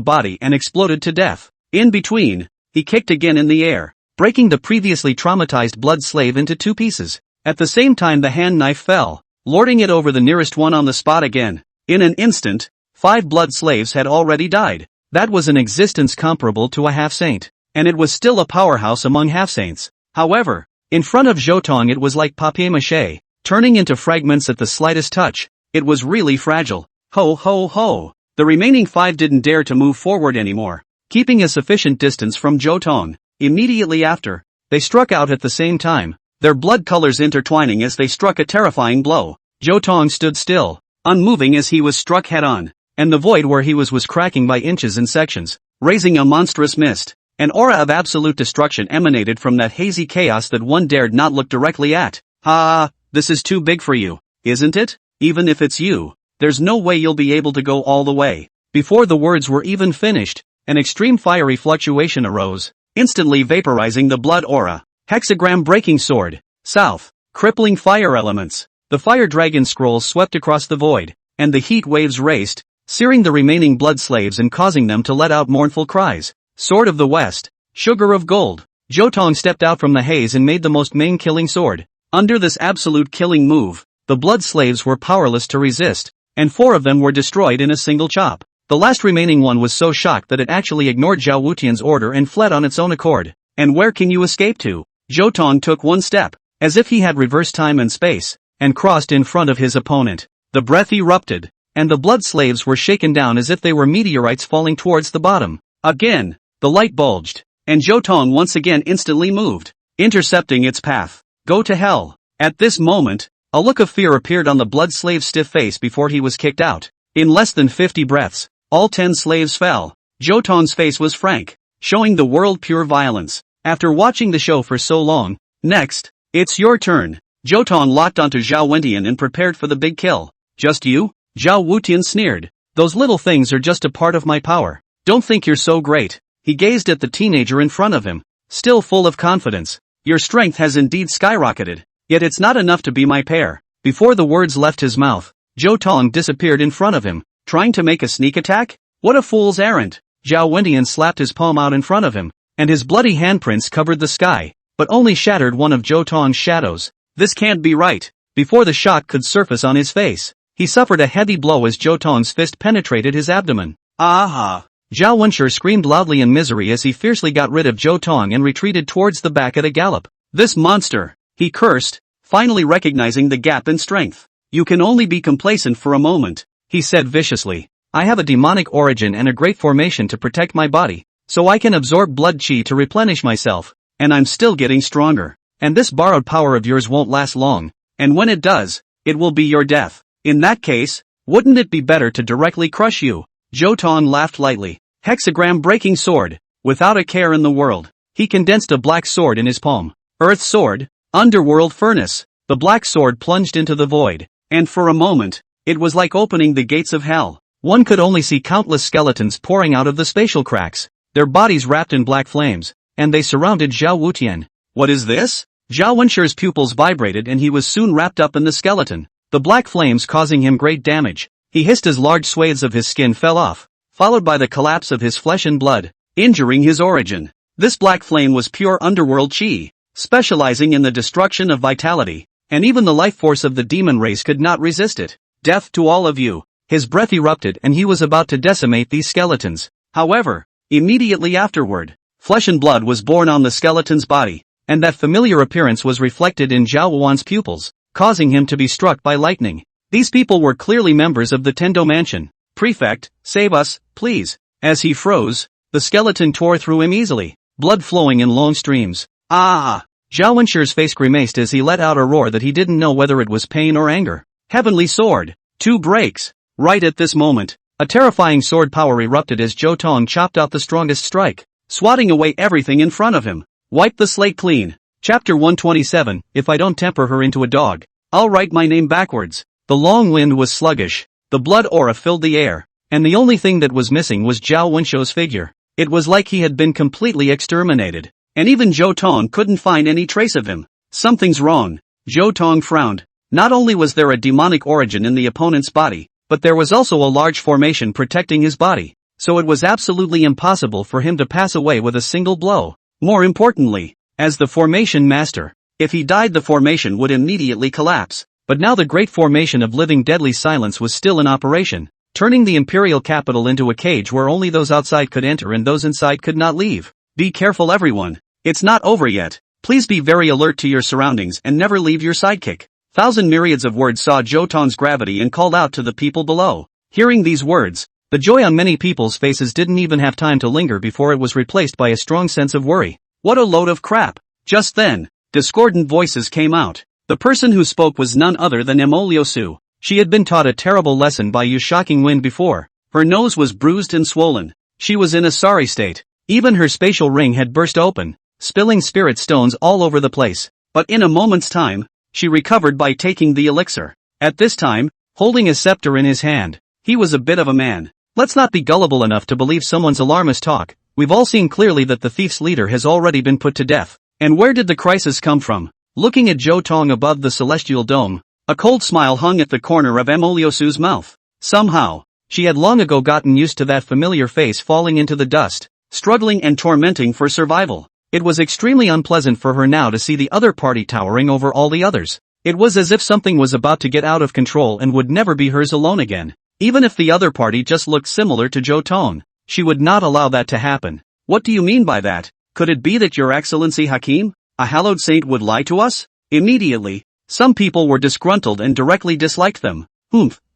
body and exploded to death. In between, he kicked again in the air, breaking the previously traumatized blood slave into 2 pieces. At the same time the hand knife fell, lording it over the nearest one on the spot again. In an instant, 5 blood slaves had already died. That was an existence comparable to a half-saint, and it was still a powerhouse among half-saints. However, in front of Zhou Tong it was like papier-mâché, turning into fragments at the slightest touch. It was really fragile. Ho ho ho! The remaining 5 didn't dare to move forward anymore, keeping a sufficient distance from Zhou Tong. Immediately after, they struck out at the same time, their blood colors intertwining as they struck a terrifying blow. Zhou Tong stood still, unmoving as he was struck head-on, and the void where he was cracking by inches and sections, raising a monstrous mist. An aura of absolute destruction emanated from that hazy chaos that one dared not look directly at. Ha! This is too big for you, isn't it? Even if it's you, there's no way you'll be able to go all the way. Before the words were even finished, an extreme fiery fluctuation arose, instantly vaporizing the blood aura. Hexagram breaking sword. South. Crippling fire elements. The fire dragon scroll swept across the void, and the heat waves raced, searing the remaining blood slaves and causing them to let out mournful cries. Sword of the West. Sugar of gold. Zhou Tong stepped out from the haze and made the most main-killing sword. Under this absolute killing move, the blood slaves were powerless to resist, and 4 of them were destroyed in a single chop. The last remaining one was so shocked that it actually ignored Zhao Wutian's order and fled on its own accord. And where can you escape to? Zhou Tong took 1 step, as if he had reversed time and space, and crossed in front of his opponent. The breath erupted, and the blood slaves were shaken down as if they were meteorites falling towards the bottom. Again, the light bulged, and Zhou Tong once again instantly moved, intercepting its path. Go to hell. At this moment, a look of fear appeared on the blood slave's stiff face before he was kicked out. In less than 50 breaths, all 10 slaves fell. Zhou Tong's face was frank, showing the world pure violence. After watching the show for so long, next, it's your turn. Zhou Tong locked onto Zhao Wentian and prepared for the big kill. Just you? Zhao Wutian sneered. Those little things are just a part of my power. Don't think you're so great. He gazed at the teenager in front of him, still full of confidence. Your strength has indeed skyrocketed, yet it's not enough to be my pair. Before the words left his mouth, Zhou Tong disappeared in front of him, trying to make a sneak attack? What a fool's errand! Zhao Wentian slapped his palm out in front of him, and his bloody handprints covered the sky, but only shattered one of Zhou Tong's shadows. This can't be right. Before the shock could surface on his face, he suffered a heavy blow as Zhou Tong's fist penetrated his abdomen. Aha! Zhao Wenshou screamed loudly in misery as he fiercely got rid of Zhou Tong and retreated towards the back at a gallop. This monster! He cursed, finally recognizing the gap in strength. You can only be complacent for a moment, he said viciously. I have a demonic origin and a great formation to protect my body, so I can absorb blood chi to replenish myself, and I'm still getting stronger. And this borrowed power of yours won't last long, and when it does, it will be your death. In that case, wouldn't it be better to directly crush you? Zhou Tong laughed lightly. Hexagram breaking sword. Without a care in the world, he condensed a black sword in his palm. Earth sword. Underworld furnace. The black sword plunged into the void, And for a moment, it was like opening the gates of hell. One could only see countless skeletons pouring out of the spatial cracks, their bodies wrapped in black flames, and they surrounded Zhao Wutian. What is this? Zhao Wenshi's pupils vibrated and he was soon wrapped up in the skeleton, the black flames causing him great damage. He hissed as large swathes of his skin fell off, followed by the collapse of his flesh and blood, injuring his origin. This black flame was pure underworld chi, specializing in the destruction of vitality, and even the life force of the demon race could not resist it. Death to all of you. His breath erupted and he was about to decimate these skeletons. However, immediately afterward, flesh and blood was born on the skeleton's body, and that familiar appearance was reflected in Zhao Wuan's pupils, causing him to be struck by lightning. These people were clearly members of the Tendo Mansion. Prefect, save us, please. As he froze, the skeleton tore through him easily, blood flowing in long streams. Ah! Zhao Wenshi's face grimaced as he let out a roar that he didn't know whether it was pain or anger. Heavenly Sword! 2 breaks! Right at this moment, a terrifying sword power erupted as Zhou Tong chopped out the strongest strike, swatting away everything in front of him. Wipe the slate clean. Chapter 127, If I don't temper her into a dog, I'll write my name backwards. The long wind was sluggish, the blood aura filled the air, and the only thing that was missing was Zhao Wenshi's figure. It was like he had been completely exterminated, and even Zhou Tong couldn't find any trace of him. Something's wrong. Zhou Tong frowned. Not only was there a demonic origin in the opponent's body, but there was also a large formation protecting his body, so it was absolutely impossible for him to pass away with a single blow. More importantly, as the formation master, if he died the formation would immediately collapse, but now the great formation of living deadly silence was still in operation, turning the imperial capital into a cage where only those outside could enter and those inside could not leave. Be careful everyone, it's not over yet. Please be very alert to your surroundings and never leave your sidekick. Thousand myriads of words saw Zhou Tong's gravity and called out to the people below. Hearing these words, the joy on many people's faces didn't even have time to linger before it was replaced by a strong sense of worry. What a load of crap! Just then, discordant voices came out. The person who spoke was none other than Emoliosu. She had been taught a terrible lesson by Yu Shocking Wind before. Her nose was bruised and swollen. She was in a sorry state. Even her spatial ring had burst open, spilling spirit stones all over the place. But in a moment's time, she recovered by taking the elixir. At this time, holding a scepter in his hand, he was a bit of a man. Let's not be gullible enough to believe someone's alarmist talk. We've all seen clearly that the thief's leader has already been put to death. And where did the crisis come from? Looking at Zhou Tong above the celestial dome, a cold smile hung at the corner of Emoliosu's mouth. Somehow, she had long ago gotten used to that familiar face falling into the dust, struggling and tormenting for survival. It was extremely unpleasant for her now to see the other party towering over all the others. It was as if something was about to get out of control and would never be hers alone again. Even if the other party just looked similar to Zhou Tong, she would not allow that to happen. What do you mean by that? Could it be that Your Excellency Hakim, a hallowed saint, would lie to us? Immediately, some people were disgruntled and directly disliked them.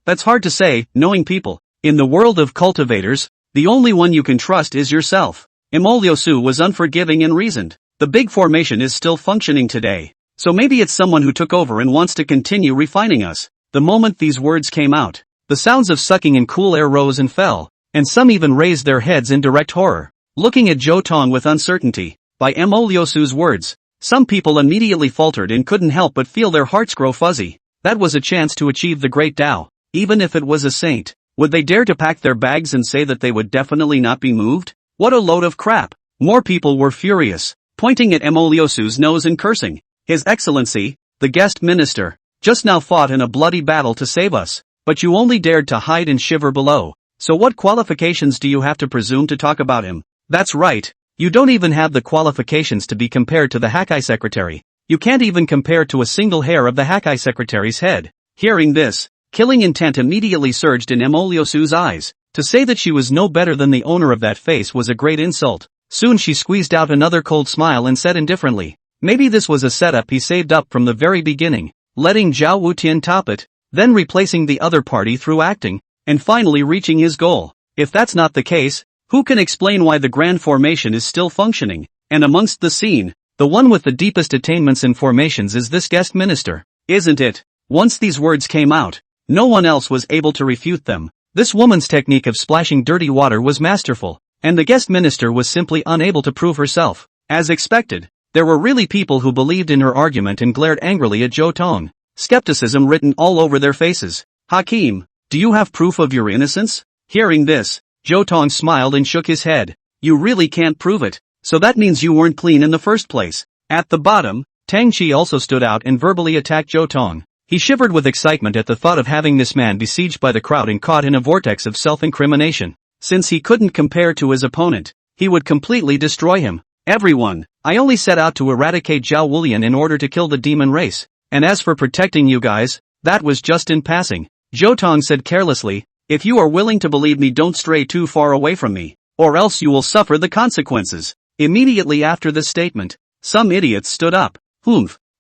That's hard to say, knowing people. In the world of cultivators, the only one you can trust is yourself. Emoliosu was unforgiving and reasoned. The big formation is still functioning today, so maybe it's someone who took over and wants to continue refining us. The moment these words came out, the sounds of sucking in cool air rose and fell, and some even raised their heads in direct horror. Looking at Zhou Tong with uncertainty, by Emoliosu's words, some people immediately faltered and couldn't help but feel their hearts grow fuzzy. That was a chance to achieve the great Tao, even if it was a saint. Would they dare to pack their bags and say that they would definitely not be moved? What a load of crap! More people were furious, pointing at Emoliosu's nose and cursing. His Excellency, the guest minister, just now fought in a bloody battle to save us, but you only dared to hide and shiver below. So what qualifications do you have to presume to talk about him? That's right, you don't even have the qualifications to be compared to the Hakai Secretary. You can't even compare to a single hair of the Hakai Secretary's head. Hearing this, killing intent immediately surged in Emoliosu's eyes. To say that she was no better than the owner of that face was a great insult. Soon she squeezed out another cold smile and said indifferently, maybe this was a setup he saved up from the very beginning, letting Zhao Wutian top it, then replacing the other party through acting, and finally reaching his goal. If that's not the case, who can explain why the grand formation is still functioning? And amongst the scene, the one with the deepest attainments in formations is this guest minister, isn't it? Once these words came out, no one else was able to refute them. This woman's technique of splashing dirty water was masterful, and the guest minister was simply unable to prove herself. As expected, there were really people who believed in her argument and glared angrily at Zhou Tong. skepticism written all over their faces. Hakim, do you have proof of your innocence? Hearing this, Zhou Tong smiled and shook his head. You really can't prove it, so that means you weren't clean in the first place. At the bottom, Tang Qi also stood out and verbally attacked Zhou Tong. He shivered with excitement at the thought of having this man besieged by the crowd and caught in a vortex of self-incrimination. Since he couldn't compare to his opponent, he would completely destroy him. Everyone, I only set out to eradicate Zhao Wulian in order to kill the demon race, and as for protecting you guys, that was just in passing. Zhou Tong said carelessly, if you are willing to believe me, don't stray too far away from me, or else you will suffer the consequences. Immediately after this statement, some idiots stood up.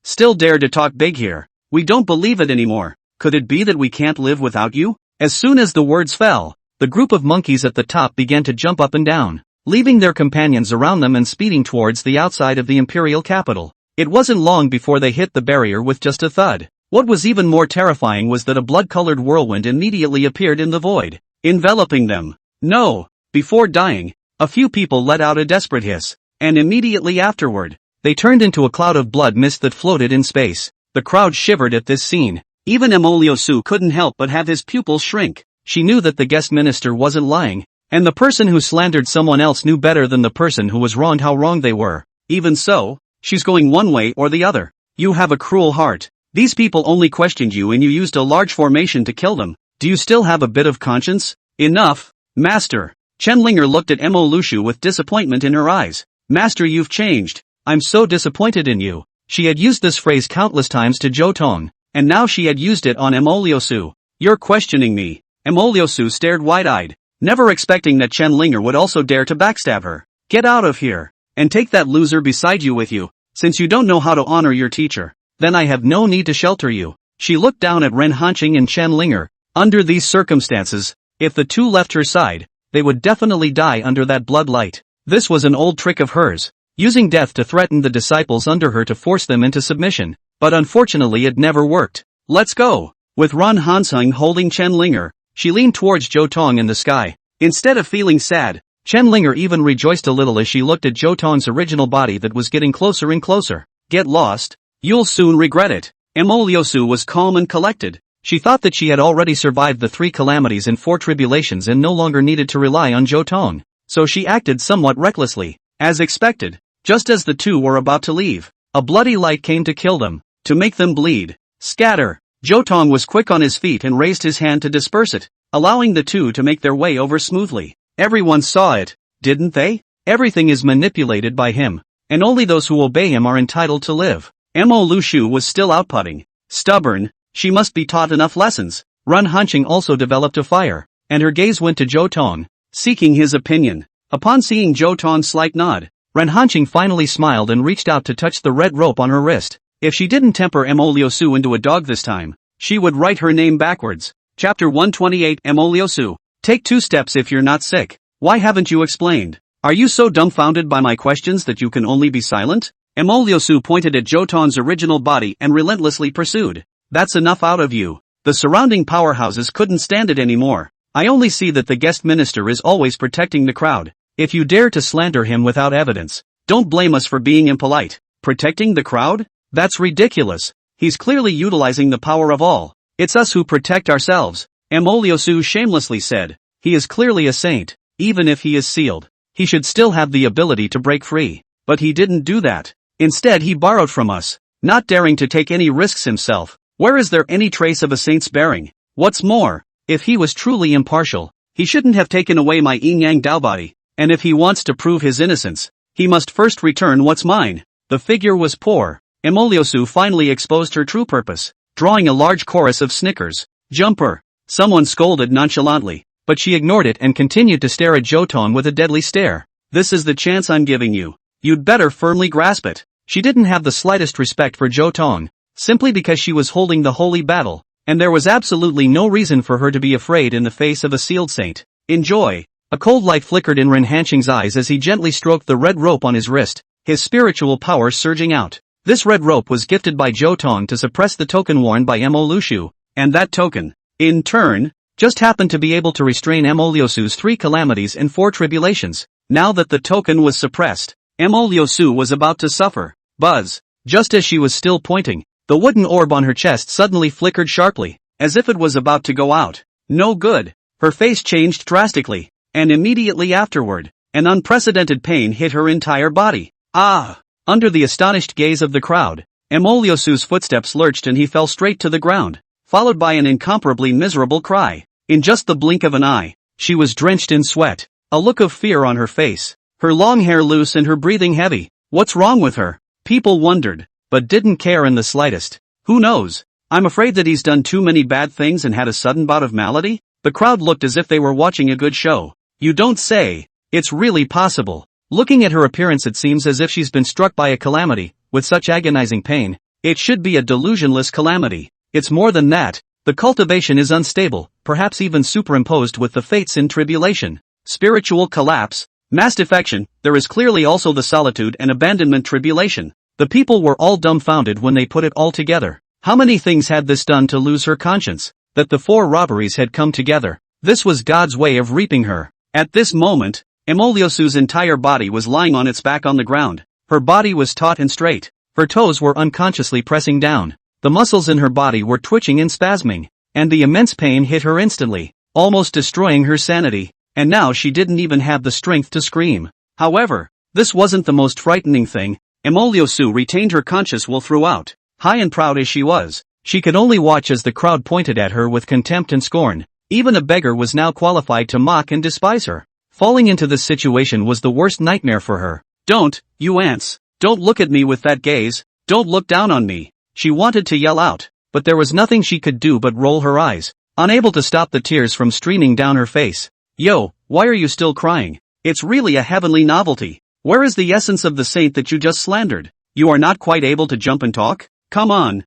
Still dare to talk big here. We don't believe it anymore. Could it be that we can't live without you? As soon as the words fell, the group of monkeys at the top began to jump up and down, leaving their companions around them and speeding towards the outside of the imperial capital. It wasn't long before they hit the barrier with just a thud. What was even more terrifying was that a blood-colored whirlwind immediately appeared in the void, enveloping them. No! Before dying, a few people let out a desperate hiss, and immediately afterward, they turned into a cloud of blood mist that floated in space. The crowd shivered at this scene. Even Emolio Su couldn't help but have his pupils shrink. She knew that the guest minister wasn't lying, and the person who slandered someone else knew better than the person who was wronged how wrong they were. Even so, she's going one way or the other. You have a cruel heart. These people only questioned you and you used a large formation to kill them. Do you still have a bit of conscience? Enough, Master. Chen Linger looked at Emo Lushu with disappointment in her eyes. Master, you've changed. I'm so disappointed in you. She had used this phrase countless times to Zhou Tong, and now she had used it on Emolio Su. You're questioning me. Emolio Su stared wide-eyed, never expecting that Chen Linger would also dare to backstab her. Get out of here, and take that loser beside you with you. Since you don't know how to honor your teacher, then I have no need to shelter you. She looked down at Ren Hanqing and Chen Linger. Under these circumstances, if the two left her side, they would definitely die under that blood light. This was an old trick of hers, using death to threaten the disciples under her to force them into submission, but unfortunately it never worked. Let's go. With Ren Hanqing holding Chen Linger, she leaned towards Zhou Tong in the sky. Instead of feeling sad, Chen Linger even rejoiced a little as she looked at Zhou Tong's original body that was getting closer and closer. Get lost. You'll soon regret it. Emolio Su was calm and collected. She thought that she had already survived the 3 calamities and 4 tribulations and no longer needed to rely on Zhou Tong, so she acted somewhat recklessly. As expected, just as the two were about to leave, a bloody light came to kill them, to make them bleed. Scatter! Zhou Tong was quick on his feet and raised his hand to disperse it, allowing the two to make their way over smoothly. Everyone saw it, didn't they? Everything is manipulated by him, and only those who obey him are entitled to live. Emo Lushu was still outputting. Stubborn, she must be taught enough lessons. Ren Hanqing also developed a fire, and her gaze went to Zhou Tong, seeking his opinion. Upon seeing Zhou Tong's slight nod, Ren Hanqing finally smiled and reached out to touch the red rope on her wrist. If she didn't temper Emolio Su into a dog this time, she would write her name backwards. Chapter 128 Emolio Su. Take 2 steps if you're not sick. Why haven't you explained? Are you so dumbfounded by my questions that you can only be silent? Emolio Su pointed at Zhou Tong's original body and relentlessly pursued. That's enough out of you. The surrounding powerhouses couldn't stand it anymore. I only see that the guest minister is always protecting the crowd. If you dare to slander him without evidence, don't blame us for being impolite. Protecting the crowd? That's ridiculous. He's clearly utilizing the power of all. It's us who protect ourselves. Emolio Su shamelessly said. He is clearly a saint. Even if he is sealed, he should still have the ability to break free. But he didn't do that. Instead he borrowed from us, not daring to take any risks himself. Where is there any trace of a saint's bearing? What's more, if he was truly impartial, he shouldn't have taken away my yin-yang Dao body, and if he wants to prove his innocence, he must first return what's mine. The figure was poor. Emolio Su finally exposed her true purpose, drawing a large chorus of snickers. Jumper! Someone scolded nonchalantly, but she ignored it and continued to stare at Zhou Tong with a deadly stare. This is the chance I'm giving you. You'd better firmly grasp it. She didn't have the slightest respect for Zhou Tong, simply because she was holding the holy battle, and there was absolutely no reason for her to be afraid in the face of a sealed saint. Enjoy! A cold light flickered in Ren Hanqing's eyes as he gently stroked the red rope on his wrist, his spiritual power surging out. This red rope was gifted by Zhou Tong to suppress the token worn by Emo Lushu, and that token, in turn, just happened to be able to restrain Emolio Su's 3 calamities and 4 tribulations. Now that the token was suppressed, Emolio Su was about to suffer. Buzz! Just as she was still pointing, The wooden orb on her chest suddenly flickered sharply, as if it was about to go out. No good. Her face changed drastically, and immediately afterward, an unprecedented pain hit her entire body. Ah! Under the astonished gaze of the crowd, Emoliosu's footsteps lurched and he fell straight to the ground, followed by an incomparably miserable cry. In just the blink of an eye, she was drenched in sweat, a look of fear on her face, her long hair loose and her breathing heavy. What's wrong with her? People wondered, but didn't care in the slightest. Who knows? I'm afraid that he's done too many bad things and had a sudden bout of malady? The crowd looked as if they were watching a good show. You don't say. It's really possible. Looking at her appearance, it seems as if she's been struck by a calamity, with such agonizing pain. It should be a delusionless calamity. It's more than that. The cultivation is unstable, perhaps even superimposed with the fates in tribulation. Spiritual collapse, mass defection. There is clearly also the solitude and abandonment tribulation. The people were all dumbfounded when they put it all together. How many things had this done to lose her conscience? That the 4 robberies had come together. This was God's way of reaping her. At this moment, Emoliosu's entire body was lying on its back on the ground. Her body was taut and straight. Her toes were unconsciously pressing down. The muscles in her body were twitching and spasming. And the immense pain hit her instantly, almost destroying her sanity. And now she didn't even have the strength to scream. However, this wasn't the most frightening thing. Emoliosu retained her conscious will throughout. High and proud as she was, she could only watch as the crowd pointed at her with contempt and scorn. Even a beggar was now qualified to mock and despise her. Falling into this situation was the worst nightmare for her. Don't, you ants, don't look at me with that gaze, don't look down on me. She wanted to yell out, but there was nothing she could do but roll her eyes, unable to stop the tears from streaming down her face. Yo, why are you still crying? It's really a heavenly novelty. Where is the essence of the saint that you just slandered? You are not quite able to jump and talk? Come on,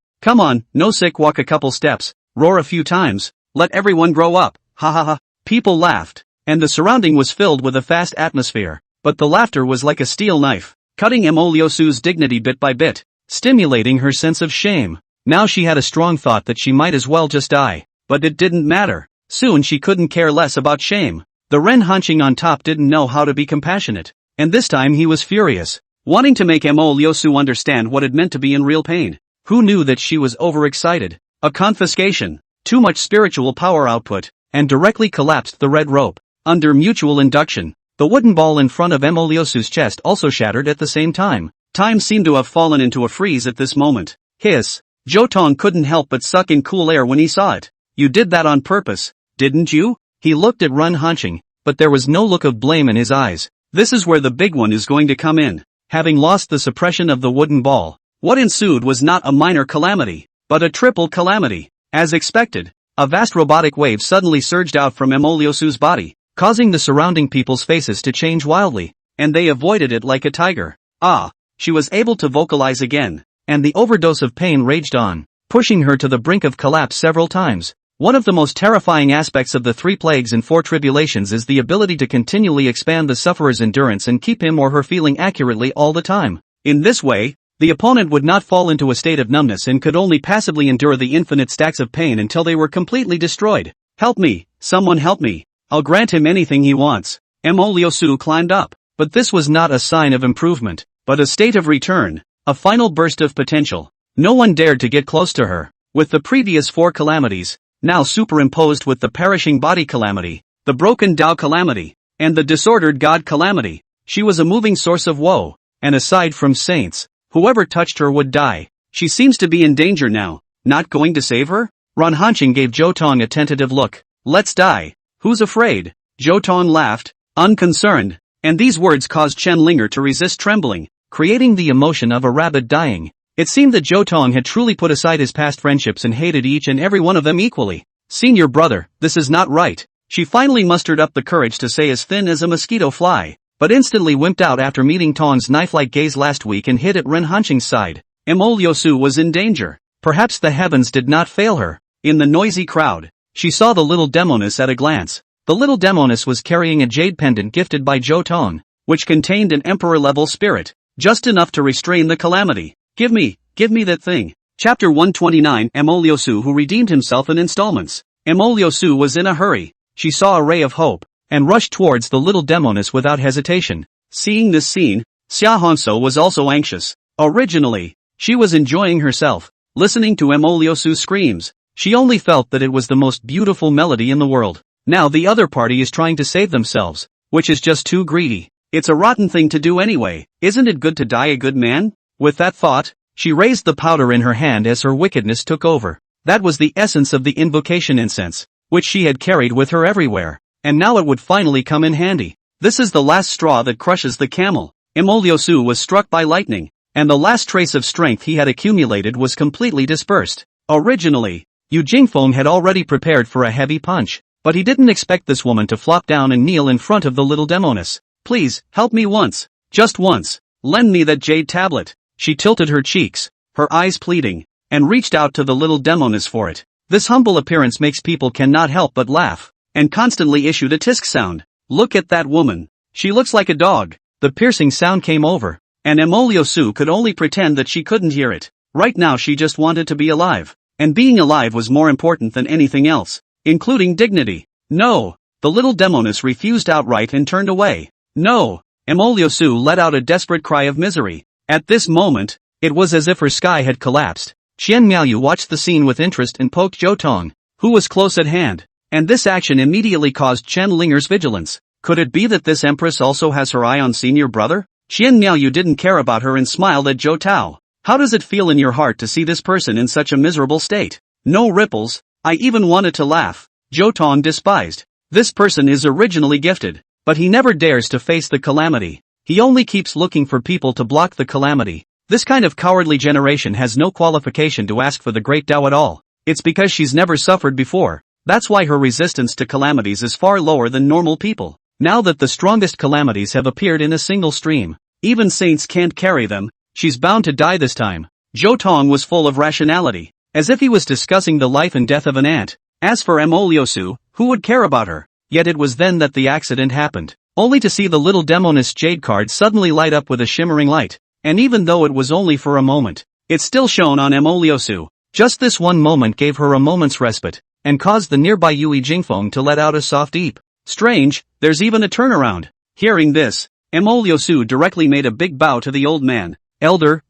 no sick, walk a couple steps, roar a few times, let everyone grow up, ha ha ha. People laughed, and the surrounding was filled with a fast atmosphere, but the laughter was like a steel knife, cutting Emoliosu's dignity bit by bit, stimulating her sense of shame. Now she had a strong thought that she might as well just die, but it didn't matter. Soon she couldn't care less about shame. The Ren hunching on top didn't know how to be compassionate, and this time he was furious, wanting to make Emoliosu understand what it meant to be in real pain. Who knew that she was overexcited? A confiscation, too much spiritual power output, and directly collapsed the red rope. Under mutual induction, the wooden ball in front of Emoliosu's chest also shattered at the same time. Time seemed to have fallen into a freeze at this moment. Hiss. Zhou Tong couldn't help but suck in cool air when he saw it. You did that on purpose, didn't you? He looked at Run hunching, but there was no look of blame in his eyes. This is where the big one is going to come in. Having lost the suppression of the wooden ball, what ensued was not a minor calamity, but a triple calamity. As expected, a vast robotic wave suddenly surged out from Emoliosu's body, causing the surrounding people's faces to change wildly, and they avoided it like a tiger. Ah, she was able to vocalize again, and the overdose of pain raged on, pushing her to the brink of collapse several times. One of the most terrifying aspects of the 3 plagues and 4 tribulations is the ability to continually expand the sufferer's endurance and keep him or her feeling accurately all the time. In this way, the opponent would not fall into a state of numbness and could only passively endure the infinite stacks of pain until they were completely destroyed. Help me, someone help me. I'll grant him anything he wants. Emoliosu climbed up, but this was not a sign of improvement, but a state of return, a final burst of potential. No one dared to get close to her. With the previous 4 calamities, now superimposed with the perishing body calamity, the broken Tao calamity, and the disordered God calamity, she was a moving source of woe, and aside from saints, whoever touched her would die. She seems to be in danger now. Not going to save her? Ron Hanqing gave Zhou Tong a tentative look. Let's die. Who's afraid? Zhou Tong laughed, unconcerned, and these words caused Chen Linger to resist trembling, creating the emotion of a rabbit dying. It seemed that Zhou Tong had truly put aside his past friendships and hated each and every one of them equally. Senior brother, this is not right. She finally mustered up the courage to say as thin as a mosquito fly, but instantly wimped out after meeting Tong's knife-like gaze last week and hid at Ren Hanqing's side. Emoliosu was in danger. Perhaps the heavens did not fail her. In the noisy crowd, she saw the little demoness at a glance. The little demoness was carrying a jade pendant gifted by Zhou Tong, which contained an emperor-level spirit, just enough to restrain the calamity. Give me that thing. Chapter 129. Emoliosu, who redeemed himself in installments. Emoliosu was in a hurry. She saw a ray of hope, and rushed towards the little demoness without hesitation. Seeing this scene, Xia Hanso was also anxious. Originally, she was enjoying herself, listening to Emoliosu's screams. She only felt that it was the most beautiful melody in the world. Now the other party is trying to save themselves, which is just too greedy. It's a rotten thing to do anyway. Isn't it good to die a good man? With that thought, she raised the powder in her hand as her wickedness took over. That was the essence of the invocation incense, which she had carried with her everywhere, and now it would finally come in handy. This is the last straw that crushes the camel. Emoliosu was struck by lightning, and the last trace of strength he had accumulated was completely dispersed. Originally, Yu Jingfeng had already prepared for a heavy punch, but he didn't expect this woman to flop down and kneel in front of the little demoness. Please, help me once. Just once. Lend me that jade tablet. She tilted her cheeks, her eyes pleading, and reached out to the little demoness for it. This humble appearance makes people cannot help but laugh, and constantly issued a tisk sound. Look at that woman. She looks like a dog. The piercing sound came over, and Emoliosu could only pretend that she couldn't hear it. Right now she just wanted to be alive, and being alive was more important than anything else, including dignity. No, the little demoness refused outright and turned away. No, Emoliosu let out a desperate cry of misery. At this moment, it was as if her sky had collapsed. Qian Miaoyu watched the scene with interest and poked Zhou Tong, who was close at hand, and this action immediately caused Chen Linger's vigilance. Could it be that this empress also has her eye on senior brother? Qian Miaoyu didn't care about her and smiled at Zhou Tao. How does it feel in your heart to see this person in such a miserable state? No ripples. I even wanted to laugh. Zhou Tong despised. This person is originally gifted, but he never dares to face the calamity. He only keeps looking for people to block the calamity. This kind of cowardly generation has no qualification to ask for the great Tao at all. It's because she's never suffered before. That's why her resistance to calamities is far lower than normal people. Now that the strongest calamities have appeared in a single stream, even saints can't carry them, she's bound to die this time. Zhou Tong was full of rationality, as if he was discussing the life and death of an ant. As for Emoliosu, who would care about her? Yet it was then that the accident happened, only to see the little demoness jade card suddenly light up with a shimmering light, and even though it was only for a moment, it still shone on Emoliosu. Just this one moment gave her a moment's respite, and caused the nearby Yui Jingfeng to let out a soft eep. Strange, there's even a turnaround. Hearing this, Emoliosu directly made a big bow to the old man. Elder,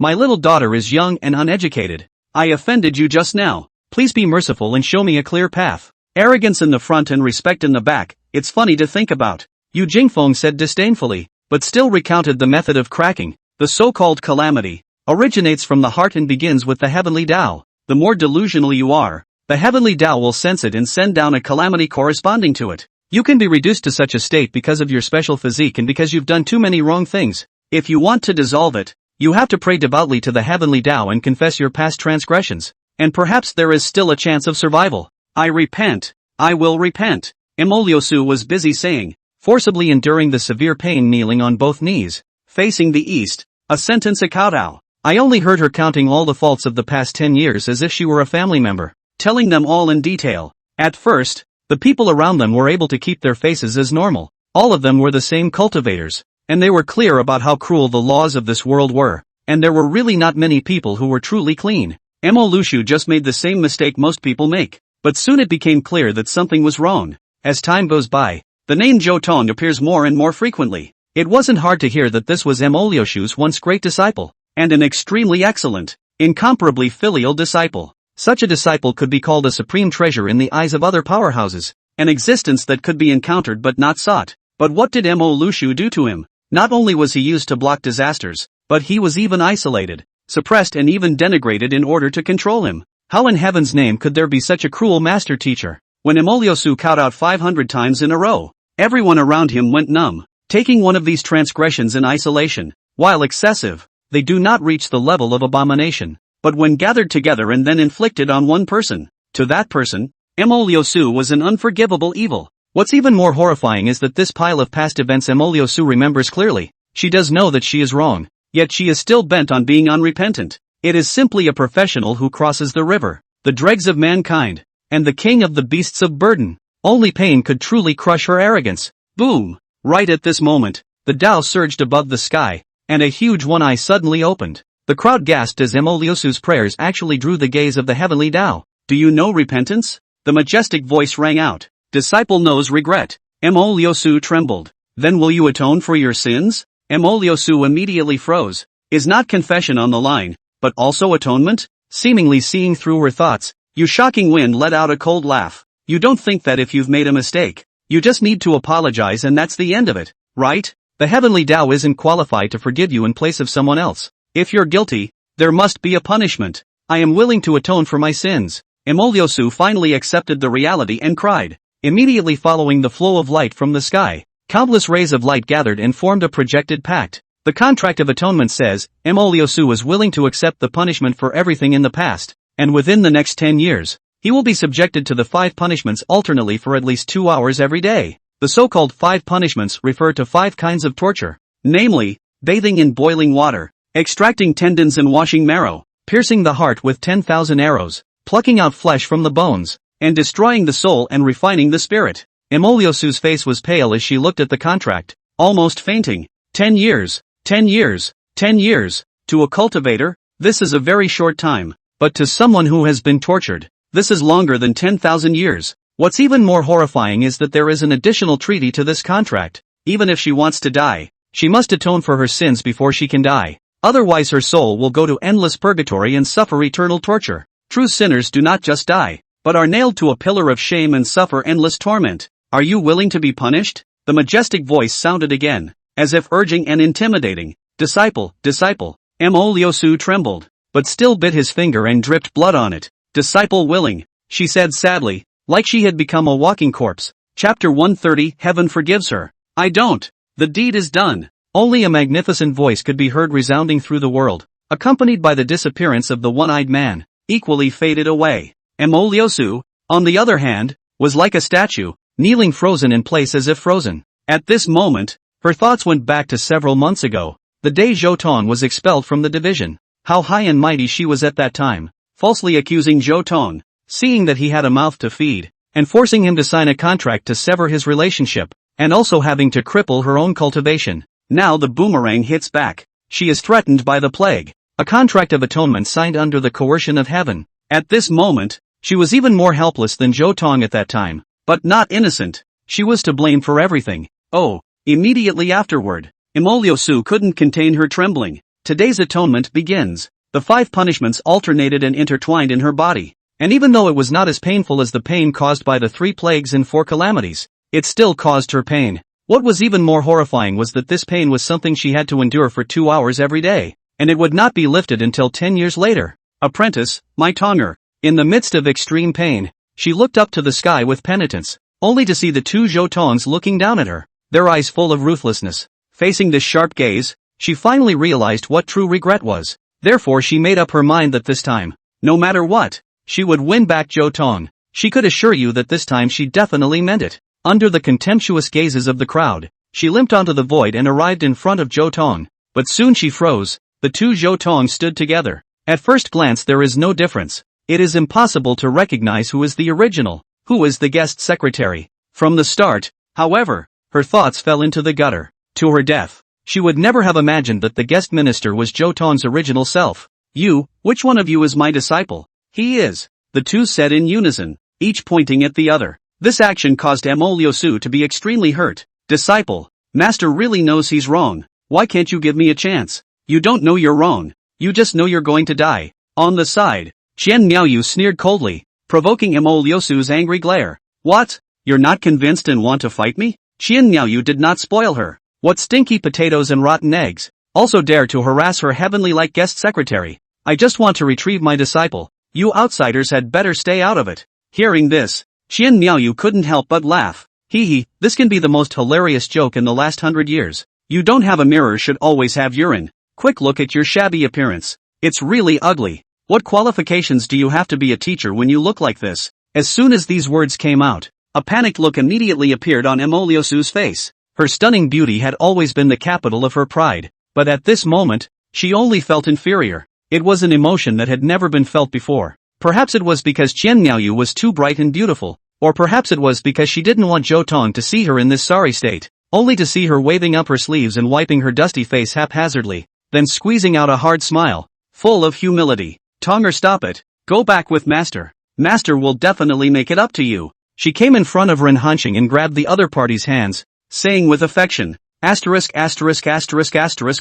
my little daughter is young and uneducated. I offended you just now. Please be merciful and show me a clear path. Arrogance in the front and respect in the back, it's funny to think about. Yu Jingfeng said disdainfully, but still recounted the method of cracking. The so-called calamity originates from the heart and begins with the heavenly Tao. The more delusional you are, the heavenly Tao will sense it and send down a calamity corresponding to it. You can be reduced to such a state because of your special physique and because you've done too many wrong things. If you want to dissolve it, you have to pray devoutly to the heavenly Tao and confess your past transgressions. And perhaps there is still a chance of survival. I repent. I will repent. Emoliosu was busy saying, forcibly enduring the severe pain, kneeling on both knees, facing the east. A sentence a kowtow. I only heard her counting all the faults of the past 10 years as if she were a family member, telling them all in detail. At first, the people around them were able to keep their faces as normal. All of them were the same cultivators, and they were clear about how cruel the laws of this world were, and there were really not many people who were truly clean. Emoliosu just made the same mistake most people make. But soon it became clear that something was wrong. As time goes by, the name Zhou Tong appears more and more frequently. It wasn't hard to hear that this was Emoliosu's once great disciple, and an extremely excellent, incomparably filial disciple. Such a disciple could be called a supreme treasure in the eyes of other powerhouses, an existence that could be encountered but not sought. But what did Emoliosu do to him? Not only was he used to block disasters, but he was even isolated, suppressed and even denigrated in order to control him. How in heaven's name could there be such a cruel master teacher? When Emoliosu cowed out 500 times in a row, everyone around him went numb. Taking one of these transgressions in isolation, while excessive, they do not reach the level of abomination. But when gathered together and then inflicted on one person, to that person, Emoliosu was an unforgivable evil. What's even more horrifying is that this pile of past events Emoliosu remembers clearly. She does know that she is wrong, yet she is still bent on being unrepentant. It is simply a professional who crosses the river, the dregs of mankind, and the king of the beasts of burden. Only pain could truly crush her arrogance. Boom! Right at this moment, the Tao surged above the sky, and a huge one eye suddenly opened. The crowd gasped as Emoliosu's prayers actually drew the gaze of the heavenly Tao. Do you know repentance? The majestic voice rang out. Disciple knows regret. Emoliosu trembled. Then will you atone for your sins? Emoliosu immediately froze. Is not confession on the line, but also atonement? seemingly seeing through her thoughts. "You shocking wind," let out a cold laugh. "You don't think that if you've made a mistake, you just need to apologize and that's the end of it, right? The heavenly Tao isn't qualified to forgive you in place of someone else. If you're guilty, there must be a punishment. I am willing to atone for my sins." Emolyosu finally accepted the reality and cried. Immediately following the flow of light from the sky, countless rays of light gathered and formed a projected pact. The contract of atonement says, Emolyosu is willing to accept the punishment for everything in the past, and within the next 10 years, he will be subjected to the 5 punishments alternately for at least 2 hours every day. The so-called 5 punishments refer to 5 kinds of torture, namely, bathing in boiling water, extracting tendons and washing marrow, piercing the heart with 10,000 arrows, plucking out flesh from the bones, and destroying the soul and refining the spirit. Emolyosu's face was pale as she looked at the contract, almost fainting. 10 years, 10 years, 10 years. To a cultivator, this is a very short time, but to someone who has been tortured, this is longer than 10,000 years. What's even more horrifying is that there is an additional treaty to this contract. Even if she wants to die, she must atone for her sins before she can die. Otherwise her soul will go to endless purgatory and suffer eternal torture. True sinners do not just die, but are nailed to a pillar of shame and suffer endless torment. Are you willing to be punished? The majestic voice sounded again, as if urging and intimidating. Disciple, disciple. Emolyosu trembled, but still bit his finger and dripped blood on it. Disciple willing, she said sadly, like she had become a walking corpse. Chapter 130, Heaven forgives her. I don't. The deed is done. Only a magnificent voice could be heard resounding through the world, accompanied by the disappearance of the one-eyed man, equally faded away. Emolyosu, on the other hand, was like a statue, kneeling frozen in place as if frozen. At this moment, her thoughts went back to several months ago, the day Zhou Tong was expelled from the division. How high and mighty she was at that time, falsely accusing Zhou Tong, seeing that he had a mouth to feed, and forcing him to sign a contract to sever his relationship, and also having to cripple her own cultivation. Now the boomerang hits back. She is threatened by the plague. A contract of atonement signed under the coercion of heaven. At this moment, she was even more helpless than Zhou Tong at that time, but not innocent. She was to blame for everything. Oh, immediately afterward, Emolyosu couldn't contain her trembling. Today's atonement begins. The 5 punishments alternated and intertwined in her body, and even though it was not as painful as the pain caused by the 3 plagues and 4 calamities, it still caused her pain. What was even more horrifying was that this pain was something she had to endure for 2 hours every day, and it would not be lifted until 10 years later. Apprentice, my Tonger. In the midst of extreme pain, she looked up to the sky with penitence, only to see the 2 Zhou Tongs looking down at her, their eyes full of ruthlessness. Facing this sharp gaze, she finally realized what true regret was. Therefore she made up her mind that this time, no matter what, she would win back Zhou Tong. She could assure you that this time she definitely meant it. Under the contemptuous gazes of the crowd, she limped onto the void and arrived in front of Zhou Tong. But soon she froze. The 2 Zhou Tong stood together. At first glance there is no difference. It is impossible to recognize who is the original, who is the guest secretary. From the start, however, her thoughts fell into the gutter. To her death, she would never have imagined that the guest minister was Zhou Tong's original self. You, which one of you is my disciple? He is. The 2 said in unison, each pointing at the other. This action caused Emolyosu to be extremely hurt. Disciple, master really knows he's wrong. Why can't you give me a chance? You don't know you're wrong. You just know you're going to die. On the side, Qian Miaoyu sneered coldly, provoking Emolyosu's angry glare. What? You're not convinced and want to fight me? Qian Miaoyu did not spoil her. What stinky potatoes and rotten eggs? Also dare to harass her heavenly-like guest secretary. I just want to retrieve my disciple. You outsiders had better stay out of it. Hearing this, Qian Miaoyu couldn't help but laugh. Hee, this can be the most hilarious joke in the last 100 years. You don't have a mirror should always have urine. Quick look at your shabby appearance. It's really ugly. What qualifications do you have to be a teacher when you look like this? As soon as these words came out, a panicked look immediately appeared on Emolyosu's face. Her stunning beauty had always been the capital of her pride, but at this moment, she only felt inferior. It was an emotion that had never been felt before. Perhaps it was because Qian Miaoyu was too bright and beautiful, or perhaps it was because she didn't want Zhou Tong to see her in this sorry state, only to see her waving up her sleeves and wiping her dusty face haphazardly, then squeezing out a hard smile, full of humility. Tonger, stop it. Go back with Master. Master will definitely make it up to you. She came in front of Ren Hanqing and grabbed the other party's hands, saying with affection,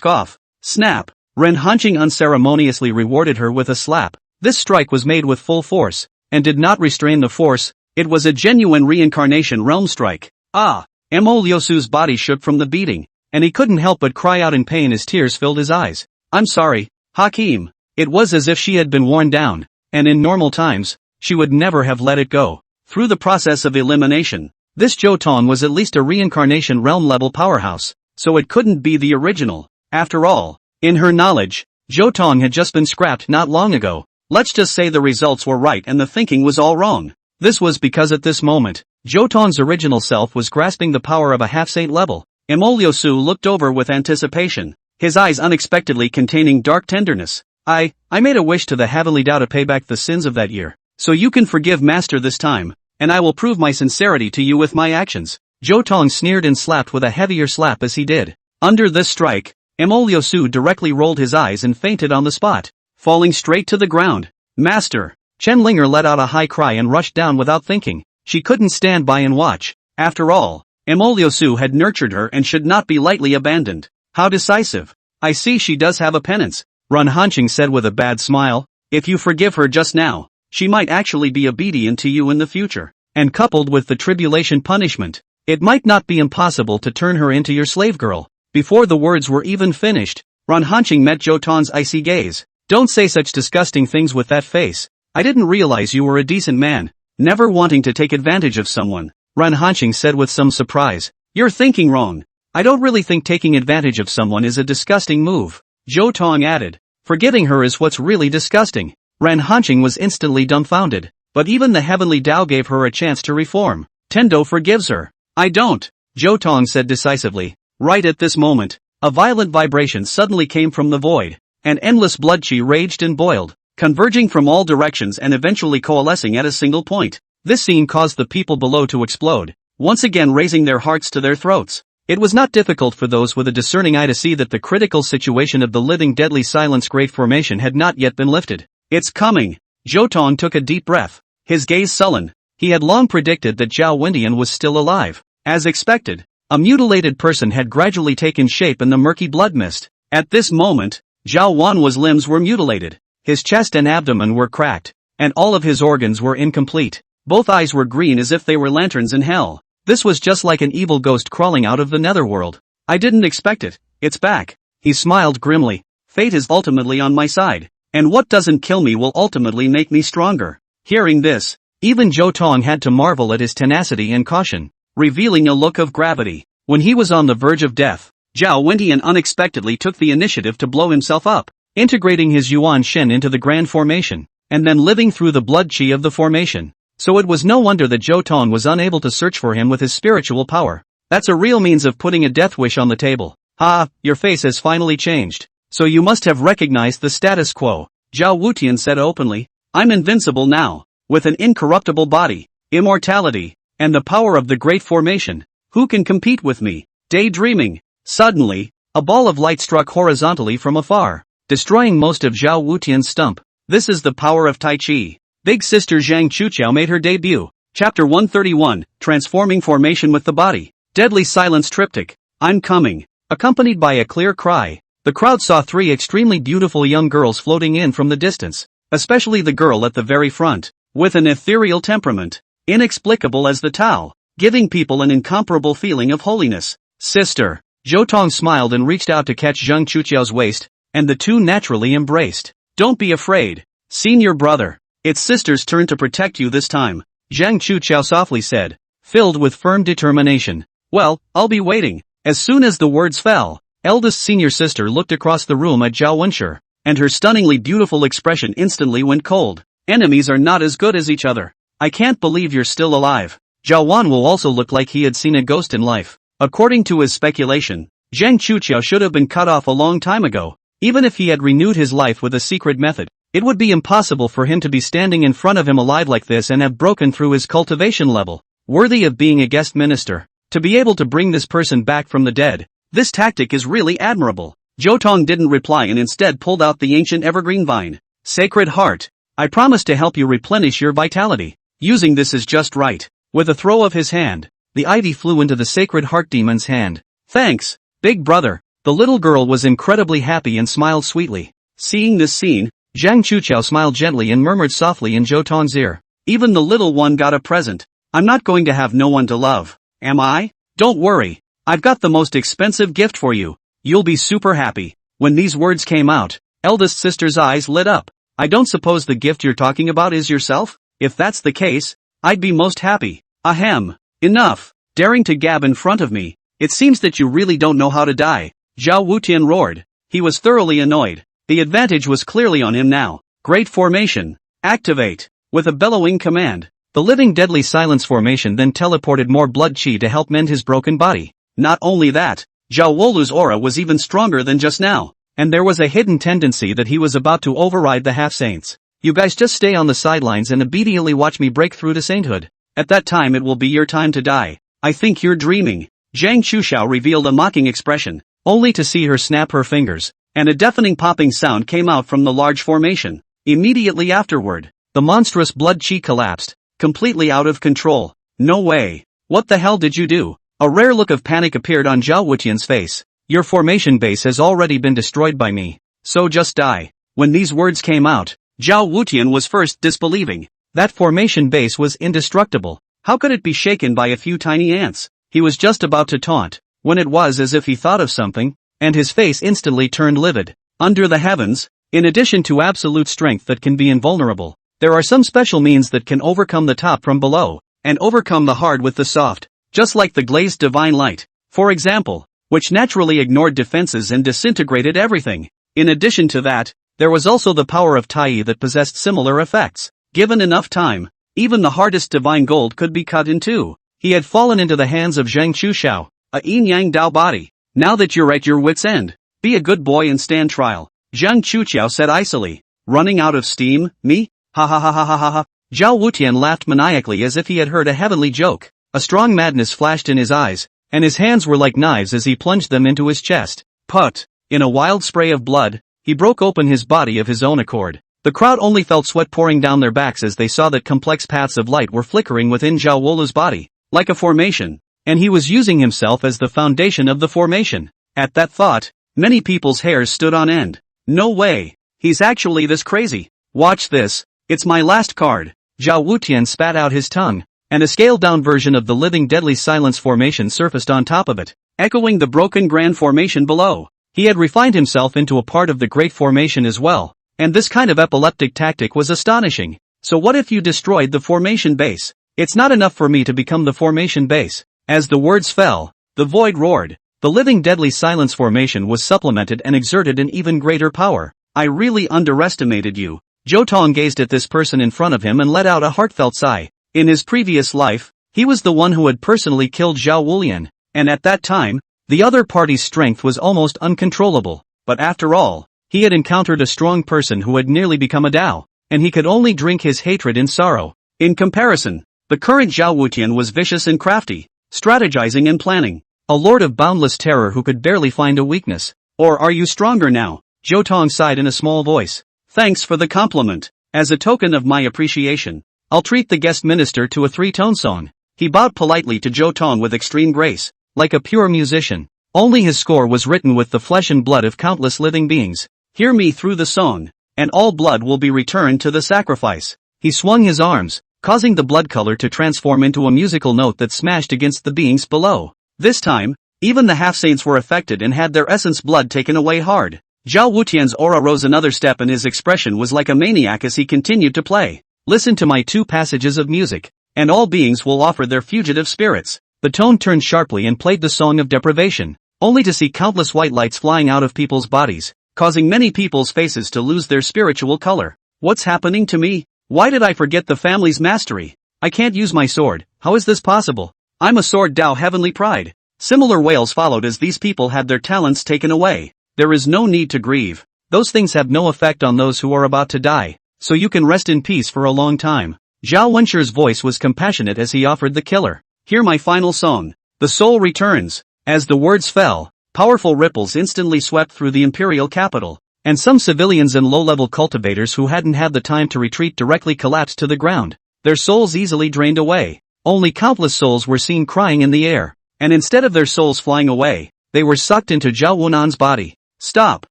off. Snap. Ren Hanqing unceremoniously rewarded her with a slap, This strike was made with full force, and did not restrain the force. It was a genuine reincarnation realm strike. Ah! Mo Lyosu's body shook from the beating, and he couldn't help but cry out in pain as tears filled his eyes. I'm sorry, Hakim. It was as if she had been worn down, and in normal times, she would never have let it go. Through the process of elimination, this Zhou Tong was at least a reincarnation realm-level powerhouse, so it couldn't be the original. After all, in her knowledge, Zhou Tong had just been scrapped not long ago. Let's just say the results were right and the thinking was all wrong. This was because at this moment, Zhou Tong's original self was grasping the power of a half-saint level. Mo Lyosu looked over with anticipation, his eyes unexpectedly containing dark tenderness. I made a wish to the heavenly Tao to pay back the sins of that year. So you can forgive Master this time, and I will prove my sincerity to you with my actions. Zhou Tong sneered and slapped with a heavier slap as he did. Under this strike, Mo Lyosu directly rolled his eyes and fainted on the spot, falling straight to the ground. Master! Chen Linger let out a high cry and rushed down without thinking. She couldn't stand by and watch. After all, Mo Lyosu had nurtured her and should not be lightly abandoned. How decisive. I see she does have a penance, Ren Hanqing said with a bad smile. If you forgive her just now, she might actually be obedient to you in the future. And coupled with the tribulation punishment, it might not be impossible to turn her into your slave girl. Before the words were even finished, Ren Hanqing met Zhou Tong's icy gaze. Don't say such disgusting things with that face. I didn't realize you were a decent man, never wanting to take advantage of someone, Ren Hanqing said with some surprise. You're thinking wrong. I don't really think taking advantage of someone is a disgusting move, Zhou Tong added. Forgiving her is what's really disgusting. Ren Hanqing was instantly dumbfounded, but even the heavenly Tao gave her a chance to reform. Tendo forgives her. I don't, Zhou Tong said decisively. Right at this moment, a violent vibration suddenly came from the void, and endless blood qi raged and boiled, converging from all directions and eventually coalescing at a single point. This scene caused the people below to explode, once again raising their hearts to their throats. It was not difficult for those with a discerning eye to see that the critical situation of the living deadly silence great formation had not yet been lifted. It's coming. Zhou Tong took a deep breath, his gaze sullen. He had long predicted that Zhao Wendian was still alive. As expected, a mutilated person had gradually taken shape in the murky blood mist. At this moment, Zhao Wan's limbs were mutilated. His chest and abdomen were cracked, and all of his organs were incomplete. Both eyes were green as if they were lanterns in hell. This was just like an evil ghost crawling out of the netherworld. I didn't expect it. It's back. He smiled grimly. Fate is ultimately on my side, and what doesn't kill me will ultimately make me stronger. Hearing this, even Zhou Tong had to marvel at his tenacity and caution, revealing a look of gravity. When he was on the verge of death, Zhao Wendian unexpectedly took the initiative to blow himself up, integrating his Yuan Shen into the grand formation, and then living through the blood qi of the formation. So it was no wonder that Zhou Tong was unable to search for him with his spiritual power. That's a real means of putting a death wish on the table. Ha, your face has finally changed. So you must have recognized the status quo, Zhao Wutian said openly. I'm invincible now, with an incorruptible body, immortality, and the power of the great formation. Who can compete with me? Daydreaming. Suddenly, a ball of light struck horizontally from afar, destroying most of Zhao Wutian's stump. This is the power of Tai Chi. Big sister Zhang Chuqiao made her debut. Chapter 131, Transforming Formation with the Body. Deadly Silence Triptych. I'm coming. Accompanied by a clear cry, the crowd saw three extremely beautiful young girls floating in from the distance, especially the girl at the very front, with an ethereal temperament, inexplicable as the Tao, giving people an incomparable feeling of holiness. Sister. Zhou Tong smiled and reached out to catch Zhang Chuqiao's waist, and the two naturally embraced. Don't be afraid. Senior brother. It's sister's turn to protect you this time, Zhang Chuqiao softly said, filled with firm determination. Well, I'll be waiting. As soon as the words fell, eldest senior sister looked across the room at Zhao Wenshi, and her stunningly beautiful expression instantly went cold. Enemies are not as good as each other. I can't believe you're still alive. Zhao Wan will also look like he had seen a ghost in life. According to his speculation, Zhang Chuqiao should have been cut off a long time ago. Even if he had renewed his life with a secret method, it would be impossible for him to be standing in front of him alive like this and have broken through his cultivation level. Worthy of being a guest minister. To be able to bring this person back from the dead, this tactic is really admirable. Zhou Tong didn't reply and instead pulled out the ancient evergreen vine. Sacred Heart. I promise to help you replenish your vitality. Using this is just right. With a throw of his hand, the ivy flew into the Sacred Heart demon's hand. Thanks, big brother. The little girl was incredibly happy and smiled sweetly. Seeing this scene, Zhang Chuqiao smiled gently and murmured softly in Zhou Tong's ear. Even the little one got a present. I'm not going to have no one to love, am I? Don't worry. I've got the most expensive gift for you. You'll be super happy. When these words came out, eldest sister's eyes lit up. I don't suppose the gift you're talking about is yourself? If that's the case, I'd be most happy. Ahem. Enough. Daring to gab in front of me. It seems that you really don't know how to die. Zhao Wutian roared. He was thoroughly annoyed. The advantage was clearly on him now. Great formation. Activate. With a bellowing command, the living deadly silence formation then teleported more blood chi to help mend his broken body. Not only that, Zhao Wolu's aura was even stronger than just now, and there was a hidden tendency that he was about to override the half-saints. You guys just stay on the sidelines and obediently watch me break through to sainthood. At that time it will be your time to die. I think you're dreaming. Zhang Chuqiao revealed a mocking expression, only to see her snap her fingers, and a deafening popping sound came out from the large formation. Immediately afterward, the monstrous blood chi collapsed, completely out of control. No way. What the hell did you do? A rare look of panic appeared on Zhao Wutian's face. Your formation base has already been destroyed by me. So just die. When these words came out, Zhao Wutian was first disbelieving. That formation base was indestructible. How could it be shaken by a few tiny ants? He was just about to taunt, when it was as if he thought of something, and his face instantly turned livid. Under the heavens, in addition to absolute strength that can be invulnerable, there are some special means that can overcome the top from below, and overcome the hard with the soft, just like the glazed divine light, for example, which naturally ignored defenses and disintegrated everything. In addition to that, there was also the power of Tai that possessed similar effects. Given enough time, even the hardest divine gold could be cut in two. He had fallen into the hands of Zhang Chuqiao, a yin-yang Dao body. Now that you're at your wit's end, be a good boy and stand trial. Zhang Chuqiao said icily. Running out of steam, me? Ha ha ha ha ha ha ha. Zhao Wutian laughed maniacally as if he had heard a heavenly joke. A strong madness flashed in his eyes, and his hands were like knives as he plunged them into his chest. Put! In a wild spray of blood, he broke open his body of his own accord. The crowd only felt sweat pouring down their backs as they saw that complex paths of light were flickering within Zhao Wolu's body, like a formation, and he was using himself as the foundation of the formation. At that thought, many people's hairs stood on end. No way! He's actually this crazy. Watch this. It's my last card. Zhao Wutian spat out his tongue, and a scaled-down version of the living deadly silence formation surfaced on top of it, echoing the broken grand formation below. He had refined himself into a part of the great formation as well, and this kind of epileptic tactic was astonishing. So what if you destroyed the formation base? It's not enough for me to become the formation base. As the words fell, the void roared. The living deadly silence formation was supplemented and exerted an even greater power. I really underestimated you. Zhou Tong gazed at this person in front of him and let out a heartfelt sigh. In his previous life, he was the one who had personally killed Zhao Wulian, and at that time, the other party's strength was almost uncontrollable. But after all, he had encountered a strong person who had nearly become a Dao, and he could only drink his hatred in sorrow. In comparison, the current Zhao Wutian was vicious and crafty, strategizing and planning. A lord of boundless terror who could barely find a weakness. Or are you stronger now? Zhou Tong sighed in a small voice. Thanks for the compliment. As a token of my appreciation, I'll treat the guest minister to a three-tone song. He bowed politely to Zhou Tong with extreme grace, like a pure musician. Only his score was written with the flesh and blood of countless living beings. Hear me through the song, and all blood will be returned to the sacrifice. He swung his arms, causing the blood color to transform into a musical note that smashed against the beings below. This time, even the half-saints were affected and had their essence blood taken away hard. Zhao Wutian's aura rose another step and his expression was like a maniac as he continued to play. Listen to my two passages of music, and all beings will offer their fugitive spirits. The tone turned sharply and played the song of deprivation, only to see countless white lights flying out of people's bodies, causing many people's faces to lose their spiritual color. What's happening to me? Why did I forget the family's mastery? I can't use my sword. How is this possible? I'm a sword Dao heavenly pride. Similar wails followed as these people had their talents taken away. There is no need to grieve. Those things have no effect on those who are about to die, so you can rest in peace for a long time. Zhao Wenshi's voice was compassionate as he offered the killer. Hear my final song. The soul returns. As the words fell, powerful ripples instantly swept through the imperial capital, and some civilians and low-level cultivators who hadn't had the time to retreat directly collapsed to the ground. Their souls easily drained away. Only countless souls were seen crying in the air, and instead of their souls flying away, they were sucked into Zhao Wunan's body. Stop!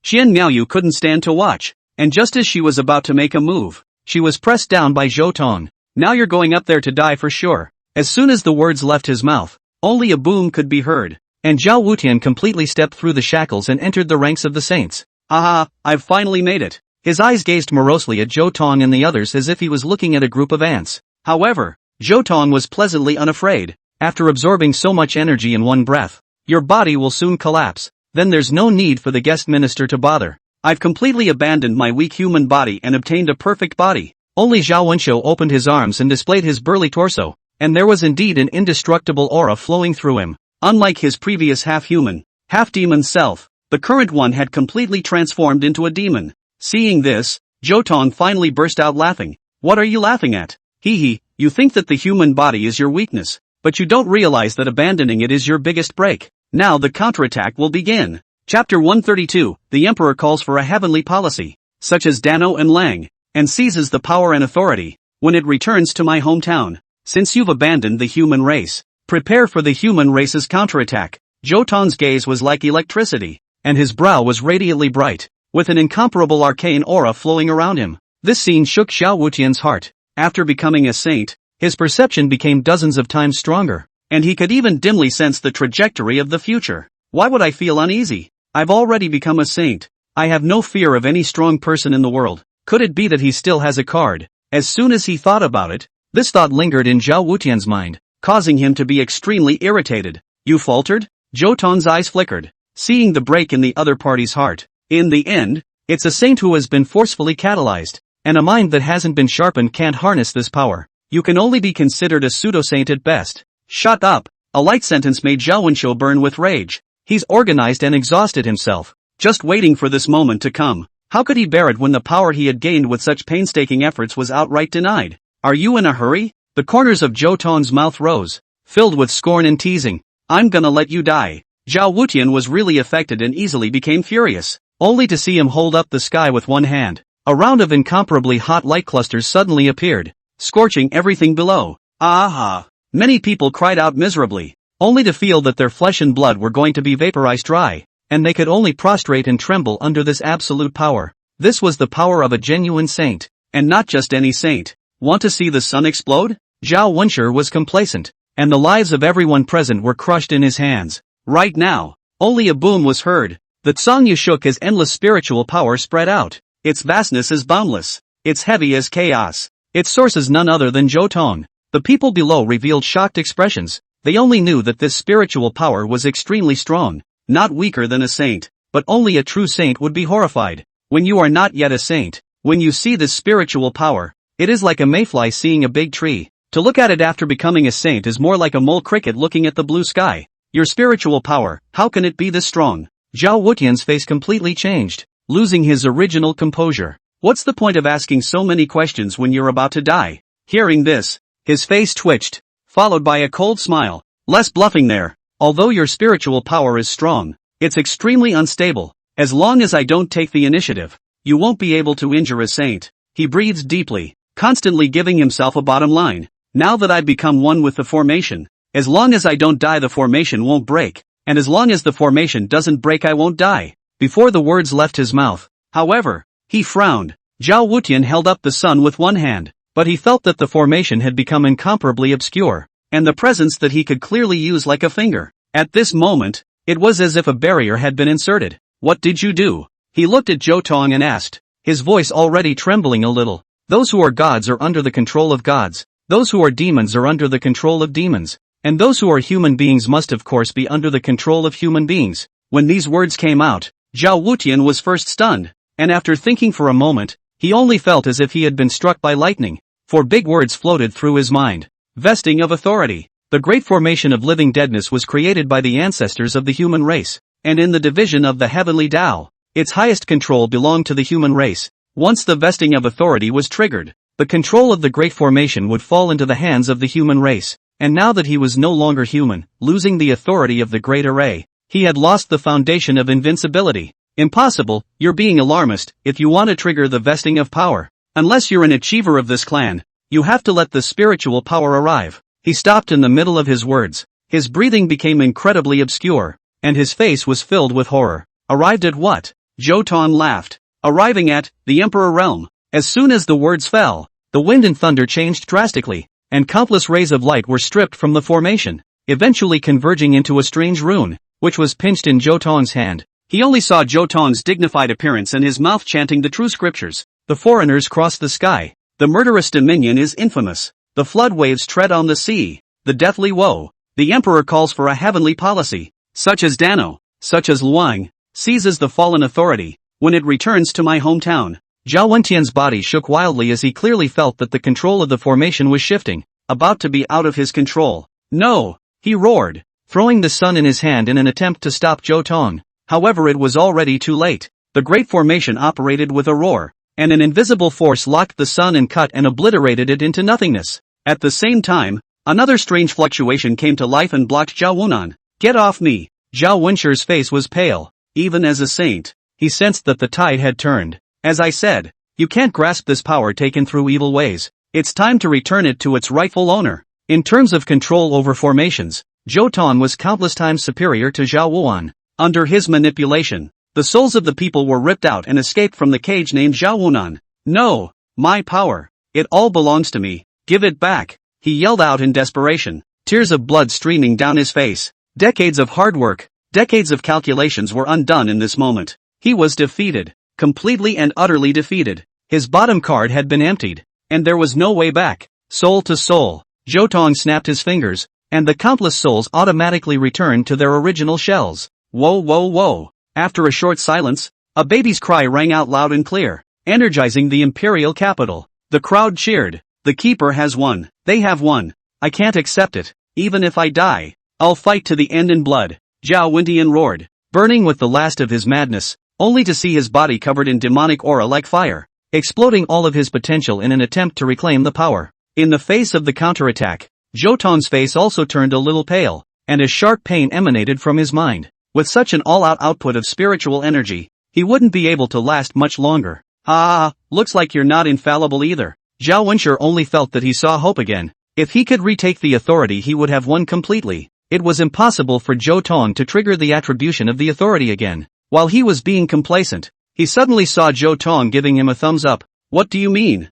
Qian Miaoyu couldn't stand to watch. and just as she was about to make a move, she was pressed down by Zhou Tong. Now you're going up there to die for sure. As soon as the words left his mouth, only a boom could be heard, and Zhao Wutian completely stepped through the shackles and entered the ranks of the saints. Aha, I've finally made it. His eyes gazed morosely at Zhou Tong and the others as if he was looking at a group of ants. However, Zhou Tong was pleasantly unafraid. After absorbing so much energy in one breath, your body will soon collapse. Then there's no need for the guest minister to bother. I've completely abandoned my weak human body and obtained a perfect body. Only Zhao Wenshou opened his arms and displayed his burly torso, and there was indeed an indestructible aura flowing through him. Unlike his previous half-human, half-demon self, the current one had completely transformed into a demon. Seeing this, Zhou Tong finally burst out laughing. What are you laughing at? Hee, you think that the human body is your weakness, but you don't realize that abandoning it is your biggest break. Now the counterattack will begin. Chapter 132, the Emperor calls for a heavenly policy, such as Dano and Lang, and seizes the power and authority, when it returns to my hometown. Since you've abandoned the human race, prepare for the human race's counterattack. Zhou Tong's gaze was like electricity, and his brow was radiantly bright, with an incomparable arcane aura flowing around him. This scene shook Zhao Wutian's heart. After becoming a saint, his perception became dozens of times stronger, and he could even dimly sense the trajectory of the future. Why would I feel uneasy? I've already become a saint. I have no fear of any strong person in the world. Could it be that he still has a card? As soon as he thought about it, this thought lingered in Zhao Wutian's mind, causing him to be extremely irritated. You faltered? Zhou Tong's eyes flickered, seeing the break in the other party's heart. In the end, it's a saint who has been forcefully catalyzed, and a mind that hasn't been sharpened can't harness this power. You can only be considered a pseudo-saint at best. Shut up! A light sentence made Zhao Wenshou burn with rage. He's organized and exhausted himself, just waiting for this moment to come. How could he bear it when the power he had gained with such painstaking efforts was outright denied? Are you in a hurry? The corners of Zhou Tong's mouth rose, filled with scorn and teasing. I'm gonna let you die. Zhao Wutian was really affected and easily became furious, only to see him hold up the sky with one hand. A round of incomparably hot light clusters suddenly appeared, scorching everything below. Aha! Many people cried out miserably, only to feel that their flesh and blood were going to be vaporized dry, and they could only prostrate and tremble under this absolute power. This was the power of a genuine saint, and not just any saint. Want to see the sun explode? Zhao Wenshou was complacent, and the lives of everyone present were crushed in his hands. Right now, only a boom was heard. The Tsangyu shook as endless spiritual power spread out. Its vastness is boundless. It's heavy as chaos. Its source is none other than Zhou Tong. The people below revealed shocked expressions. They only knew that this spiritual power was extremely strong, not weaker than a saint, but only a true saint would be horrified. When you are not yet a saint, when you see this spiritual power, it is like a mayfly seeing a big tree. To look at it after becoming a saint is more like a mole cricket looking at the blue sky. Your spiritual power, how can it be this strong? Zhao Wutian's face completely changed, losing his original composure. What's the point of asking so many questions when you're about to die? Hearing this, his face twitched, followed by a cold smile. Less bluffing there. Although your spiritual power is strong, it's extremely unstable. As long as I don't take the initiative, you won't be able to injure a saint. He breathed deeply, constantly giving himself a bottom line. Now that I've become one with the formation, as long as I don't die the formation won't break, and as long as the formation doesn't break I won't die. Before the words left his mouth, however, he frowned. Zhao Wutian held up the sun with one hand, but he felt that the formation had become incomparably obscure, and the presence that he could clearly use like a finger. At this moment, it was as if a barrier had been inserted. What did you do? He looked at Zhou Tong and asked, his voice already trembling a little. Those who are gods are under the control of gods. Those who are demons are under the control of demons. And those who are human beings must of course be under the control of human beings. When these words came out, Zhao Wutian was first stunned, and after thinking for a moment, he only felt as if he had been struck by lightning, for big words floated through his mind. Vesting of authority. The great formation of living deadness was created by the ancestors of the human race, and in the division of the heavenly Tao, its highest control belonged to the human race. Once the vesting of authority was triggered, the control of the great formation would fall into the hands of the human race, and now that he was no longer human, losing the authority of the great array, he had lost the foundation of invincibility. Impossible, you're being alarmist. If you want to trigger the vesting of power, unless you're an achiever of this clan, you have to let the spiritual power arrive. He stopped in the middle of his words. His breathing became incredibly obscure, and his face was filled with horror. Arrived at what? Zhou Tong laughed. arriving at the Emperor realm. As soon as the words fell, the wind and thunder changed drastically, and countless rays of light were stripped from the formation, eventually converging into a strange rune, which was pinched in Zhou Tong's hand. He only saw Zhou Tong's dignified appearance and his mouth chanting the true scriptures. The foreigners cross the sky. The murderous dominion is infamous. The flood waves tread on the sea. The deathly woe. The emperor calls for a heavenly policy. Such as Dano, such as Luang, seizes the fallen authority, when it returns to my hometown. Zhao Wentian's body shook wildly as he clearly felt that the control of the formation was shifting, about to be out of his control. No! He roared, throwing the sun in his hand in an attempt to stop Zhou Tong. However, it was already too late. The great formation operated with a roar, and an invisible force locked the sun and cut and obliterated it into nothingness. At the same time, another strange fluctuation came to life and blocked Zhao Wunan. Get off me! Zhao Wenshi's face was pale. Even as a saint, he sensed that the tide had turned. As I said, you can't grasp this power taken through evil ways. It's time to return it to its rightful owner. In terms of control over formations, Zhou Tong was countless times superior to Zhao Wuan. Under his manipulation, the souls of the people were ripped out and escaped from the cage named Zhao Wunan. No! My power! It all belongs to me. Give it back! He yelled out in desperation, tears of blood streaming down his face. Decades of hard work, decades of calculations were undone in this moment. He was defeated. Completely and utterly defeated. His bottom card had been emptied, and there was no way back. Soul to soul, Zhou Tong snapped his fingers, and the countless souls automatically returned to their original shells. Whoa whoa whoa. After a short silence, a baby's cry rang out loud and clear, energizing the imperial capital. The crowd cheered. The keeper has won. They have won. I can't accept it. Even if I die, I'll fight to the end in blood. Zhao Wentian roared, burning with the last of his madness, only to see his body covered in demonic aura like fire, exploding all of his potential in an attempt to reclaim the power. In the face of the counterattack, Zhou Tong's face also turned a little pale, and a sharp pain emanated from his mind. With such an all-out output of spiritual energy, he wouldn't be able to last much longer. Looks like you're not infallible either. Zhao Wenshi only felt that he saw hope again. If he could retake the authority, he would have won completely. It was impossible for Zhou Tong to trigger the attribution of the authority again. While he was being complacent, he suddenly saw Zhou Tong giving him a thumbs up. What do you mean?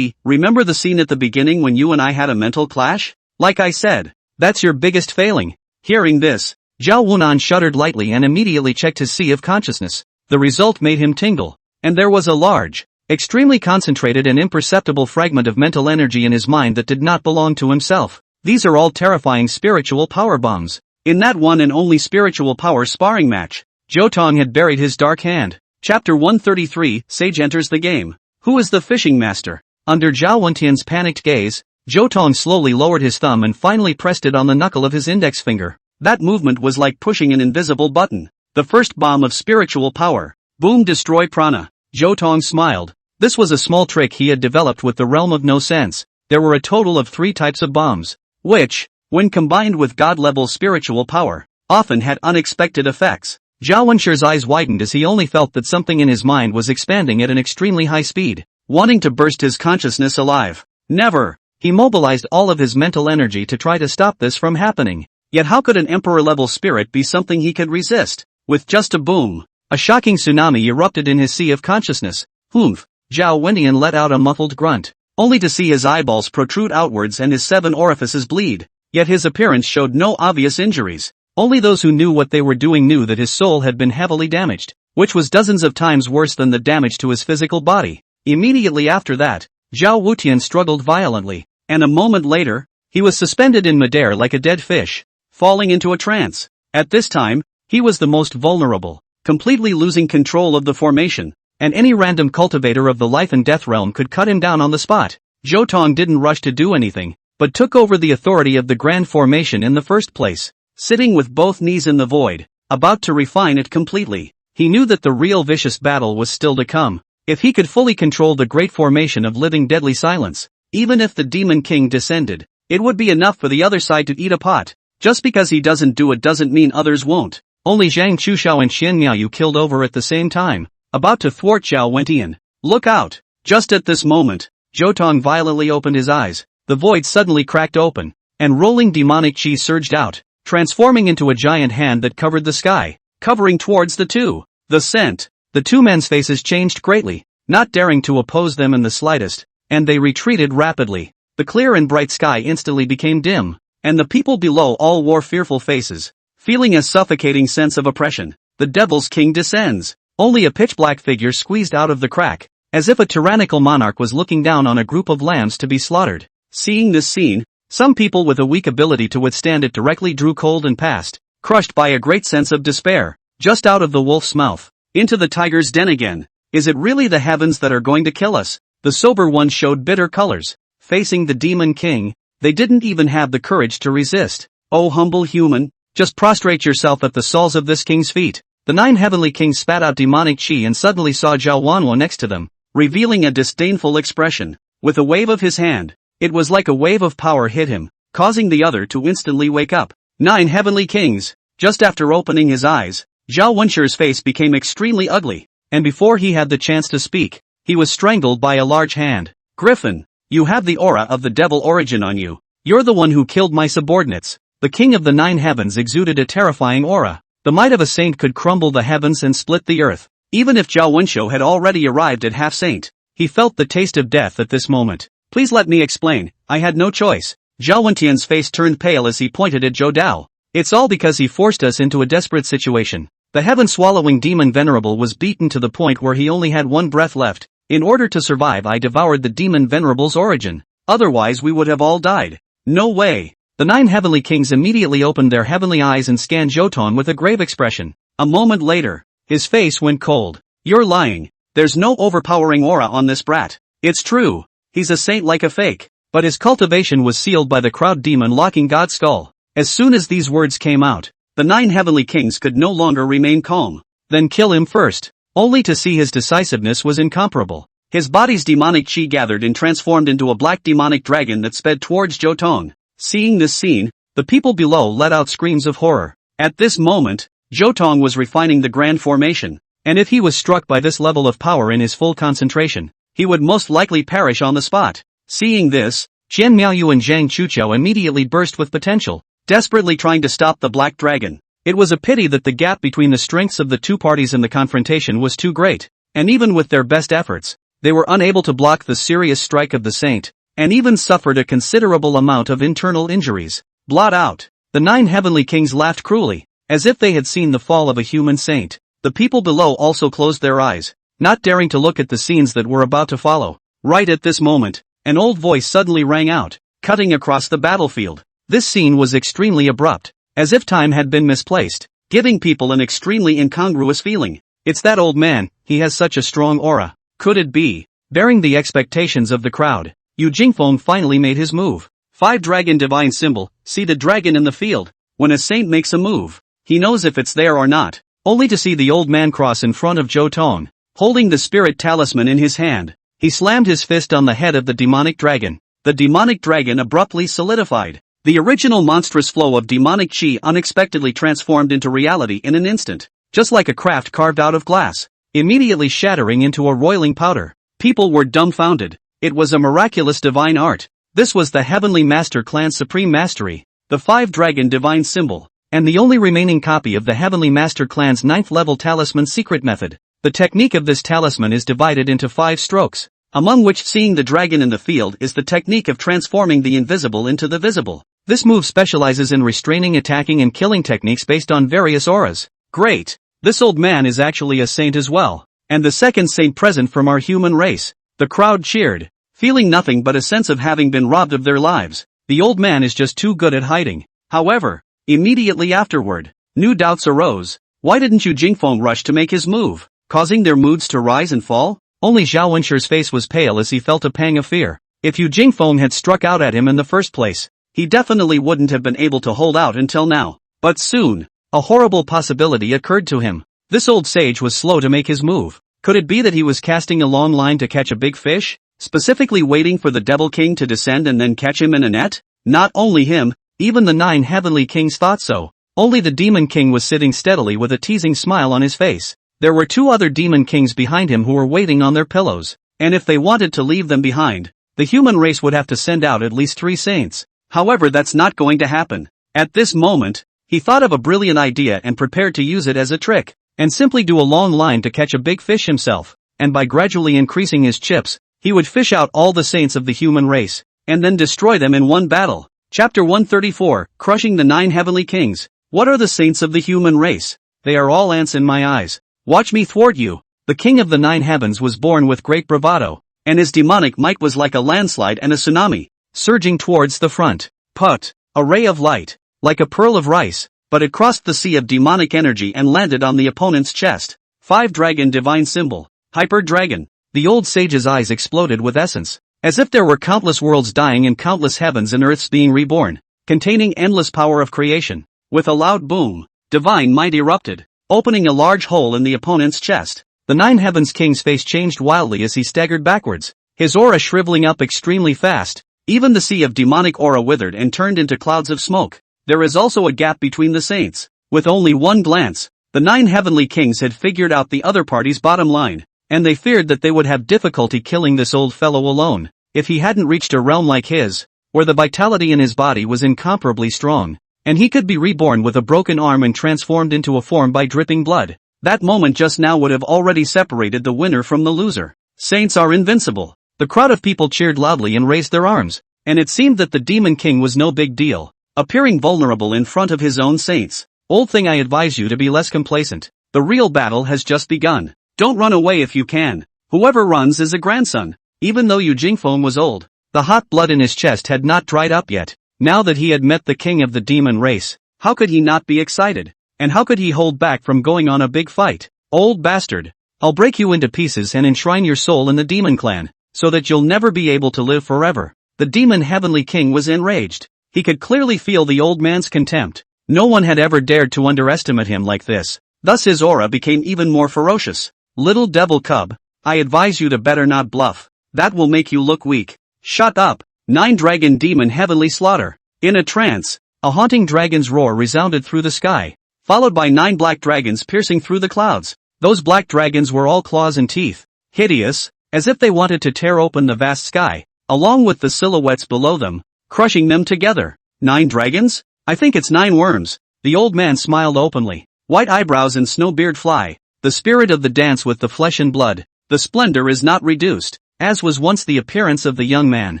Remember the scene at the beginning when you and I had a mental clash? Like I said, that's your biggest failing. Hearing this, Zhao Wunan shuddered lightly and immediately checked his sea of consciousness. The result made him tingle, and there was a large, extremely concentrated and imperceptible fragment of mental energy in his mind that did not belong to himself. These are all terrifying spiritual power bombs. In that one and only spiritual power sparring match, Zhou Tong had buried his dark hand. Chapter 133, Sage enters the game. Who is the fishing master? Under Zhao Wentian's panicked gaze, Zhou Tong slowly lowered his thumb and finally pressed it on the knuckle of his index finger. That movement was like pushing an invisible button. The first bomb of spiritual power. Boom, destroy prana. Zhou Tong smiled. This was a small trick he had developed with the realm of no sense. There were a total of 3 types of bombs, which, when combined with god-level spiritual power, often had unexpected effects. Zhao Wenshi's eyes widened as he only felt that something in his mind was expanding at an extremely high speed, wanting to burst his consciousness alive. Never! He mobilized all of his mental energy to try to stop this from happening. Yet how could an emperor-level spirit be something he could resist? With just a boom, a shocking tsunami erupted in his sea of consciousness. Humph! Zhao Wentian let out a muffled grunt, only to see his eyeballs protrude outwards and his 7 orifices bleed. Yet his appearance showed no obvious injuries. Only those who knew what they were doing knew that his soul had been heavily damaged, which was dozens of times worse than the damage to his physical body. Immediately after that, Zhao Wutian struggled violently, and a moment later, he was suspended in midair like a dead fish, falling into a trance. At this time, he was the most vulnerable, completely losing control of the formation, and any random cultivator of the life and death realm could cut him down on the spot. Zhou Tong didn't rush to do anything, but took over the authority of the grand formation in the first place. Sitting with both knees in the void, about to refine it completely, he knew that the real vicious battle was still to come. If he could fully control the great formation of living deadly silence, even if the Demon King descended, it would be enough for the other side to eat a pot. Just because he doesn't do it doesn't mean others won't. Only Zhang Chuxiao and Xian Miaoyu killed over at the same time, about to thwart Zhao Wentian. Look out! Just at this moment, Zhou Tong violently opened his eyes. The void suddenly cracked open, and rolling demonic chi surged out, transforming into a giant hand that covered the sky, covering towards the two. The scent, the two men's faces changed greatly, not daring to oppose them in the slightest, and they retreated rapidly. The clear and bright sky instantly became dim, and the people below all wore fearful faces, feeling a suffocating sense of oppression. The Devil's King descends. Only a pitch-black figure squeezed out of the crack, as if a tyrannical monarch was looking down on a group of lambs to be slaughtered. Seeing this scene, some people with a weak ability to withstand it directly drew cold and passed, crushed by a great sense of despair. Just out of the wolf's mouth, into the tiger's den again. Is it really the heavens that are going to kill us? The sober ones showed bitter colors. Facing the Demon King, they didn't even have the courage to resist. Oh humble human, just prostrate yourself at the soles of this king's feet. The 9 heavenly kings spat out demonic chi and suddenly saw Zhou Wanwo next to them, revealing a disdainful expression. With a wave of his hand, it was like a wave of power hit him, causing the other to instantly wake up. 9 heavenly kings. Just after opening his eyes, Zhao Wenshi's face became extremely ugly, and before he had the chance to speak, he was strangled by a large hand. Griffin, you have the aura of the devil origin on you. You're the one who killed my subordinates. The king of the 9 heavens exuded a terrifying aura. The might of a saint could crumble the heavens and split the earth. Even if Zhao Wenshu had already arrived at half-saint, he felt the taste of death at this moment. Please let me explain, I had no choice. Zhao Wentian's face turned pale as he pointed at Zhou Dao. It's all because he forced us into a desperate situation. The heaven-swallowing demon Venerable was beaten to the point where he only had one breath left. In order to survive, I devoured the demon Venerable's origin. Otherwise we would have all died. No way. The 9 heavenly kings immediately opened their heavenly eyes and scanned Zhou Tong with a grave expression. A moment later, his face went cold. You're lying. There's no overpowering aura on this brat. It's true. He's a saint like a fake. But his cultivation was sealed by the crowd demon locking God's skull. As soon as these words came out, the 9 heavenly kings could no longer remain calm. Then kill him first. Only to see his decisiveness was incomparable. His body's demonic chi gathered and transformed into a black demonic dragon that sped towards Zhou Tong. Seeing this scene, the people below let out screams of horror. At this moment, Zhou Tong was refining the grand formation, and if he was struck by this level of power in his full concentration, he would most likely perish on the spot. Seeing this, Qian Miaoyu and Zhang Chuqiao immediately burst with potential, desperately trying to stop the black dragon. It was a pity that the gap between the strengths of the two parties in the confrontation was too great, and even with their best efforts, they were unable to block the serious strike of the saint, and even suffered a considerable amount of internal injuries. Blot out. The 9 heavenly kings laughed cruelly, as if they had seen the fall of a human saint. The people below also closed their eyes, not daring to look at the scenes that were about to follow. Right at this moment, an old voice suddenly rang out, cutting across the battlefield. This scene was extremely abrupt, as if time had been misplaced, giving people an extremely incongruous feeling. It's that old man, he has such a strong aura. Could it be? Bearing the expectations of the crowd, Yu Jingfeng finally made his move. 5 dragon divine symbol, see the dragon in the field. When a saint makes a move, he knows if it's there or not. Only to see the old man cross in front of Zhou Tong, holding the spirit talisman in his hand. He slammed his fist on the head of the demonic dragon. The demonic dragon abruptly solidified. The original monstrous flow of demonic chi unexpectedly transformed into reality in an instant, just like a craft carved out of glass, immediately shattering into a roiling powder. People were dumbfounded. It was a miraculous divine art. This was the Heavenly Master Clan's supreme mastery, the 5 dragon divine symbol, and the only remaining copy of the Heavenly Master Clan's 9th level talisman secret method. The technique of this talisman is divided into 5 strokes, among which seeing the dragon in the field is the technique of transforming the invisible into the visible. This move specializes in restraining, attacking and killing techniques based on various auras. Great! This old man is actually a saint as well, and the second saint present from our human race. The crowd cheered, feeling nothing but a sense of having been robbed of their lives. The old man is just too good at hiding. However, immediately afterward, new doubts arose. Why didn't Yu Jingfeng rush to make his move, causing their moods to rise and fall? Only Zhao Wenshi's face was pale as he felt a pang of fear. If Yu Jingfeng had struck out at him in the first place, he definitely wouldn't have been able to hold out until now. But soon, a horrible possibility occurred to him. This old sage was slow to make his move. Could it be that he was casting a long line to catch a big fish, specifically waiting for the Devil King to descend and then catch him in a net? Not only him, even the 9 heavenly kings thought so. Only the Demon King was sitting steadily with a teasing smile on his face. There were 2 other Demon Kings behind him who were waiting on their pillows, and if they wanted to leave them behind, the human race would have to send out at least 3 saints. However, that's not going to happen. At this moment, he thought of a brilliant idea and prepared to use it as a trick. and simply do a long line to catch a big fish himself, and by gradually increasing his chips, he would fish out all the saints of the human race, and then destroy them in one battle. Chapter 134, Crushing the 9 Heavenly Kings. What are the saints of the human race? They are all ants in my eyes. Watch me thwart you. The king of the 9 heavens was born with great bravado, and his demonic might was like a landslide and a tsunami, surging towards the front. Put, a ray of light, like a pearl of rice, but it crossed the sea of demonic energy and landed on the opponent's chest. 5 Dragon Divine Symbol, Hyper Dragon. The old sage's eyes exploded with essence, as if there were countless worlds dying and countless heavens and earths being reborn, containing endless power of creation. With a loud boom, divine might erupted, opening a large hole in the opponent's chest. The 9 heavens king's face changed wildly as he staggered backwards, his aura shriveling up extremely fast. Even the sea of demonic aura withered and turned into clouds of smoke. There is also a gap between the saints. With only one glance, the 9 heavenly kings had figured out the other party's bottom line, and they feared that they would have difficulty killing this old fellow alone, if he hadn't reached a realm like his, where the vitality in his body was incomparably strong, and he could be reborn with a broken arm and transformed into a form by dripping blood. That moment just now would have already separated the winner from the loser. Saints are invincible. The crowd of people cheered loudly and raised their arms, and it seemed that the demon king was no big deal, appearing vulnerable in front of his own saints. Old thing, I advise you to be less complacent. The real battle has just begun. Don't run away if you can. Whoever runs is a grandson. Even though Yu Jingfeng was old, the hot blood in his chest had not dried up yet. Now that he had met the king of the demon race, how could he not be excited? And how could he hold back from going on a big fight? Old bastard. I'll break you into pieces and enshrine your soul in the demon clan, so that you'll never be able to live forever. The demon heavenly king was enraged. He could clearly feel the old man's contempt. No one had ever dared to underestimate him like this. Thus his aura became even more ferocious. Little devil cub, I advise you to better not bluff. That will make you look weak. Shut up. 9 Dragon Demon Heavenly Slaughter. In a trance, a haunting dragon's roar resounded through the sky, followed by 9 black dragons piercing through the clouds. Those black dragons were all claws and teeth, hideous, as if they wanted to tear open the vast sky, along with the silhouettes below them, crushing them together. 9 dragons? I think it's 9 worms. The old man smiled openly. White eyebrows and snowbeard fly. The spirit of the dance with the flesh and blood. The splendor is not reduced, as was once the appearance of the young man.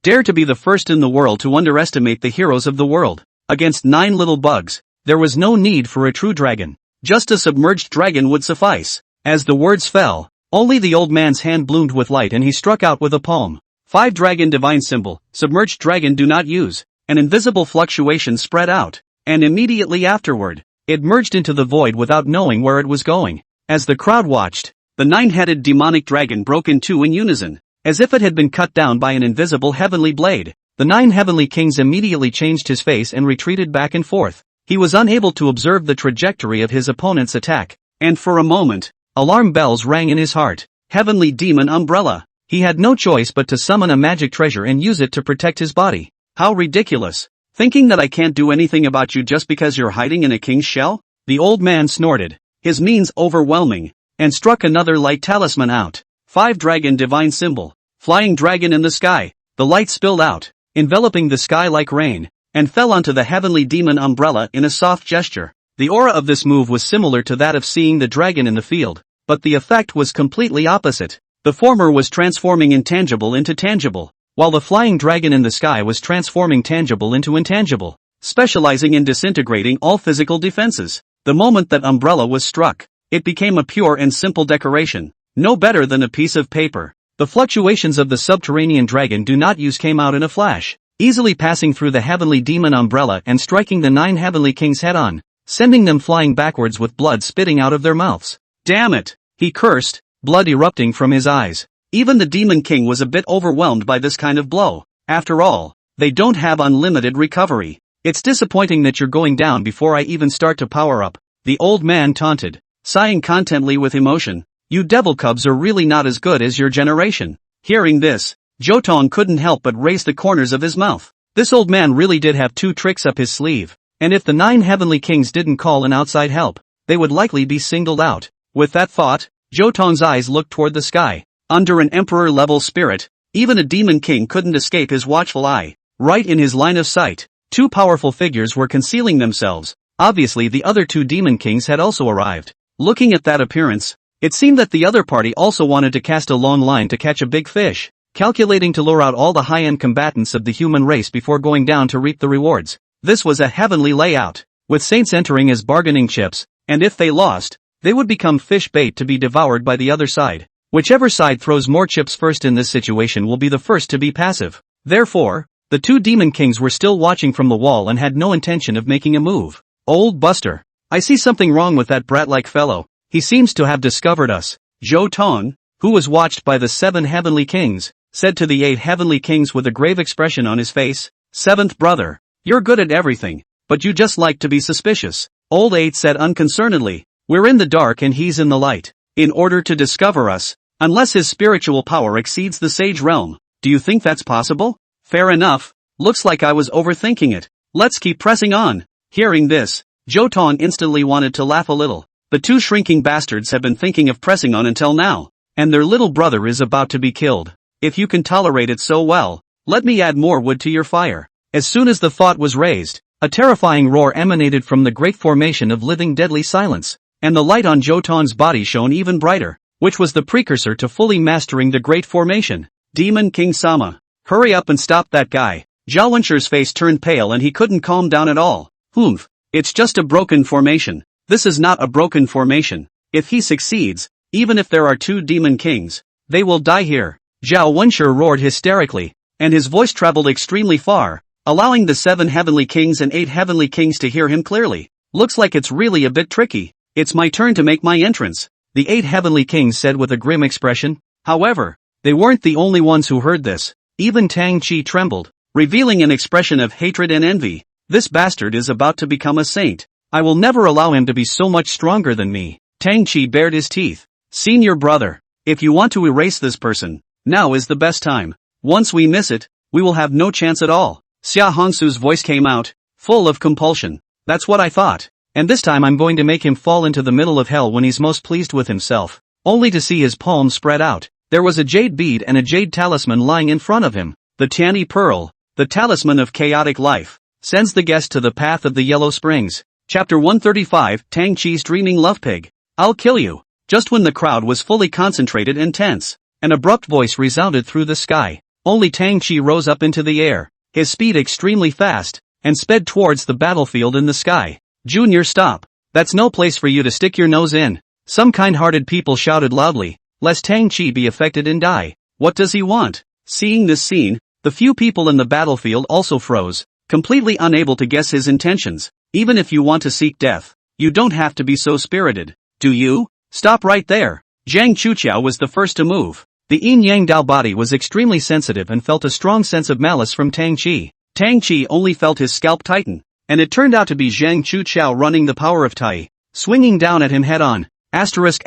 Dare to be the first in the world to underestimate the heroes of the world. Against 9 little bugs, there was no need for a true dragon. Just a submerged dragon would suffice. As the words fell, only the old man's hand bloomed with light and he struck out with a palm. 5 Dragon Divine Symbol, Submerged Dragon do not use. An invisible fluctuation spread out, and immediately afterward, it merged into the void without knowing where it was going. As the crowd watched, the 9-headed demonic dragon broke in two in unison, as if it had been cut down by an invisible heavenly blade. The 9 heavenly kings immediately changed his face and retreated back and forth. He was unable to observe the trajectory of his opponent's attack, and for a moment, alarm bells rang in his heart. Heavenly Demon Umbrella. He had no choice but to summon a magic treasure and use it to protect his body. How ridiculous. Thinking that I can't do anything about you just because you're hiding in a king's shell? The old man snorted, his means overwhelming, and struck another light talisman out. 5 Dragon Divine Symbol. Flying Dragon in the sky. The light spilled out, enveloping the sky like rain, and fell onto the heavenly demon umbrella in a soft gesture. The aura of this move was similar to that of seeing the dragon in the field, but the effect was completely opposite. The former was transforming intangible into tangible, while the flying dragon in the sky was transforming tangible into intangible, specializing in disintegrating all physical defenses. The moment that umbrella was struck, it became a pure and simple decoration, no better than a piece of paper. The fluctuations of the subterranean dragon do not use came out in a flash, easily passing through the heavenly demon umbrella and striking the 9 heavenly kings head on, sending them flying backwards with blood spitting out of their mouths. Damn it! He cursed, blood erupting from his eyes. Even the demon king was a bit overwhelmed by this kind of blow. After all, they don't have unlimited recovery. It's disappointing that you're going down before I even start to power up, the old man taunted, sighing contently with emotion. You devil cubs are really not as good as your generation. Hearing this, Zhou Tong couldn't help but raise the corners of his mouth. This old man really did have 2 tricks up his sleeve, and if the 9 heavenly kings didn't call in outside help, they would likely be singled out. With that thought, Zhou Tong's eyes looked toward the sky. Under an emperor-level spirit, even a demon king couldn't escape his watchful eye. Right in his line of sight, 2 powerful figures were concealing themselves. Obviously the other 2 demon kings had also arrived. Looking at that appearance, it seemed that the other party also wanted to cast a long line to catch a big fish, calculating to lure out all the high-end combatants of the human race before going down to reap the rewards. This was a heavenly layout, with saints entering as bargaining chips, and if they lost, they would become fish bait to be devoured by the other side. Whichever side throws more chips first in this situation will be the first to be passive. Therefore, the two demon kings were still watching from the wall and had no intention of making a move. Old Buster, I see something wrong with that brat-like fellow. He seems to have discovered us. Zhou Tong, who was watched by the 7 heavenly kings, said to the 8 heavenly kings with a grave expression on his face, "Seventh brother, you're good at everything, but you just like to be suspicious." Old 8 said unconcernedly, "We're in the dark and he's in the light. In order to discover us, unless his spiritual power exceeds the sage realm. Do you think that's possible? Fair enough, looks like I was overthinking it. Let's keep pressing on." Hearing this, Zhou Tong instantly wanted to laugh a little. The two shrinking bastards have been thinking of pressing on until now, and their little brother is about to be killed. If you can tolerate it so well, let me add more wood to your fire. As soon as the thought was raised, a terrifying roar emanated from the great formation of living deadly silence, and the light on Zhou Tong's body shone even brighter, which was the precursor to fully mastering the great formation. Demon King Sama, hurry up and stop that guy. Zhao Wenshi's face turned pale and he couldn't calm down at all. Humph, it's just a broken formation. This is not a broken formation. If he succeeds, even if there are 2 demon kings, they will die here. Zhao Wenshi roared hysterically, and his voice traveled extremely far, allowing the 7 heavenly kings and 8 heavenly kings to hear him clearly. Looks like it's really a bit tricky. It's my turn to make my entrance, the 8 heavenly kings said with a grim expression. However, they weren't the only ones who heard this. Even Tang Chi trembled, revealing an expression of hatred and envy. This bastard is about to become a saint. I will never allow him to be so much stronger than me. Tang Chi bared his teeth. Senior brother, if you want to erase this person, now is the best time. Once we miss it, we will have no chance at all. Xia Hongsu's voice came out, full of compulsion. That's what I thought. And this time I'm going to make him fall into the middle of hell when he's most pleased with himself, only to see his palms spread out. There was a jade bead and a jade talisman lying in front of him. The Tiani Pearl, the talisman of chaotic life, sends the guest to the path of the Yellow Springs. Chapter 135, Tang Chi's Dreaming Love Pig. I'll kill you. Just when the crowd was fully concentrated and tense, an abrupt voice resounded through the sky. Only Tang Chi rose up into the air, his speed extremely fast, and sped towards the battlefield in the sky. Junior, stop. That's no place for you to stick your nose in. Some kind-hearted people shouted loudly, lest Tang Chi be affected and die. What does he want? Seeing this scene, the few people in the battlefield also froze, completely unable to guess his intentions. Even if you want to seek death, you don't have to be so spirited, do you? Stop right there. Zhang Chuqiao was the first to move. The yin-yang Dao body was extremely sensitive and felt a strong sense of malice from Tang Chi. Tang Chi only felt his scalp tighten, and it turned out to be Zhang Chuqiao running the power of Tai, swinging down at him head-on. Asterisk.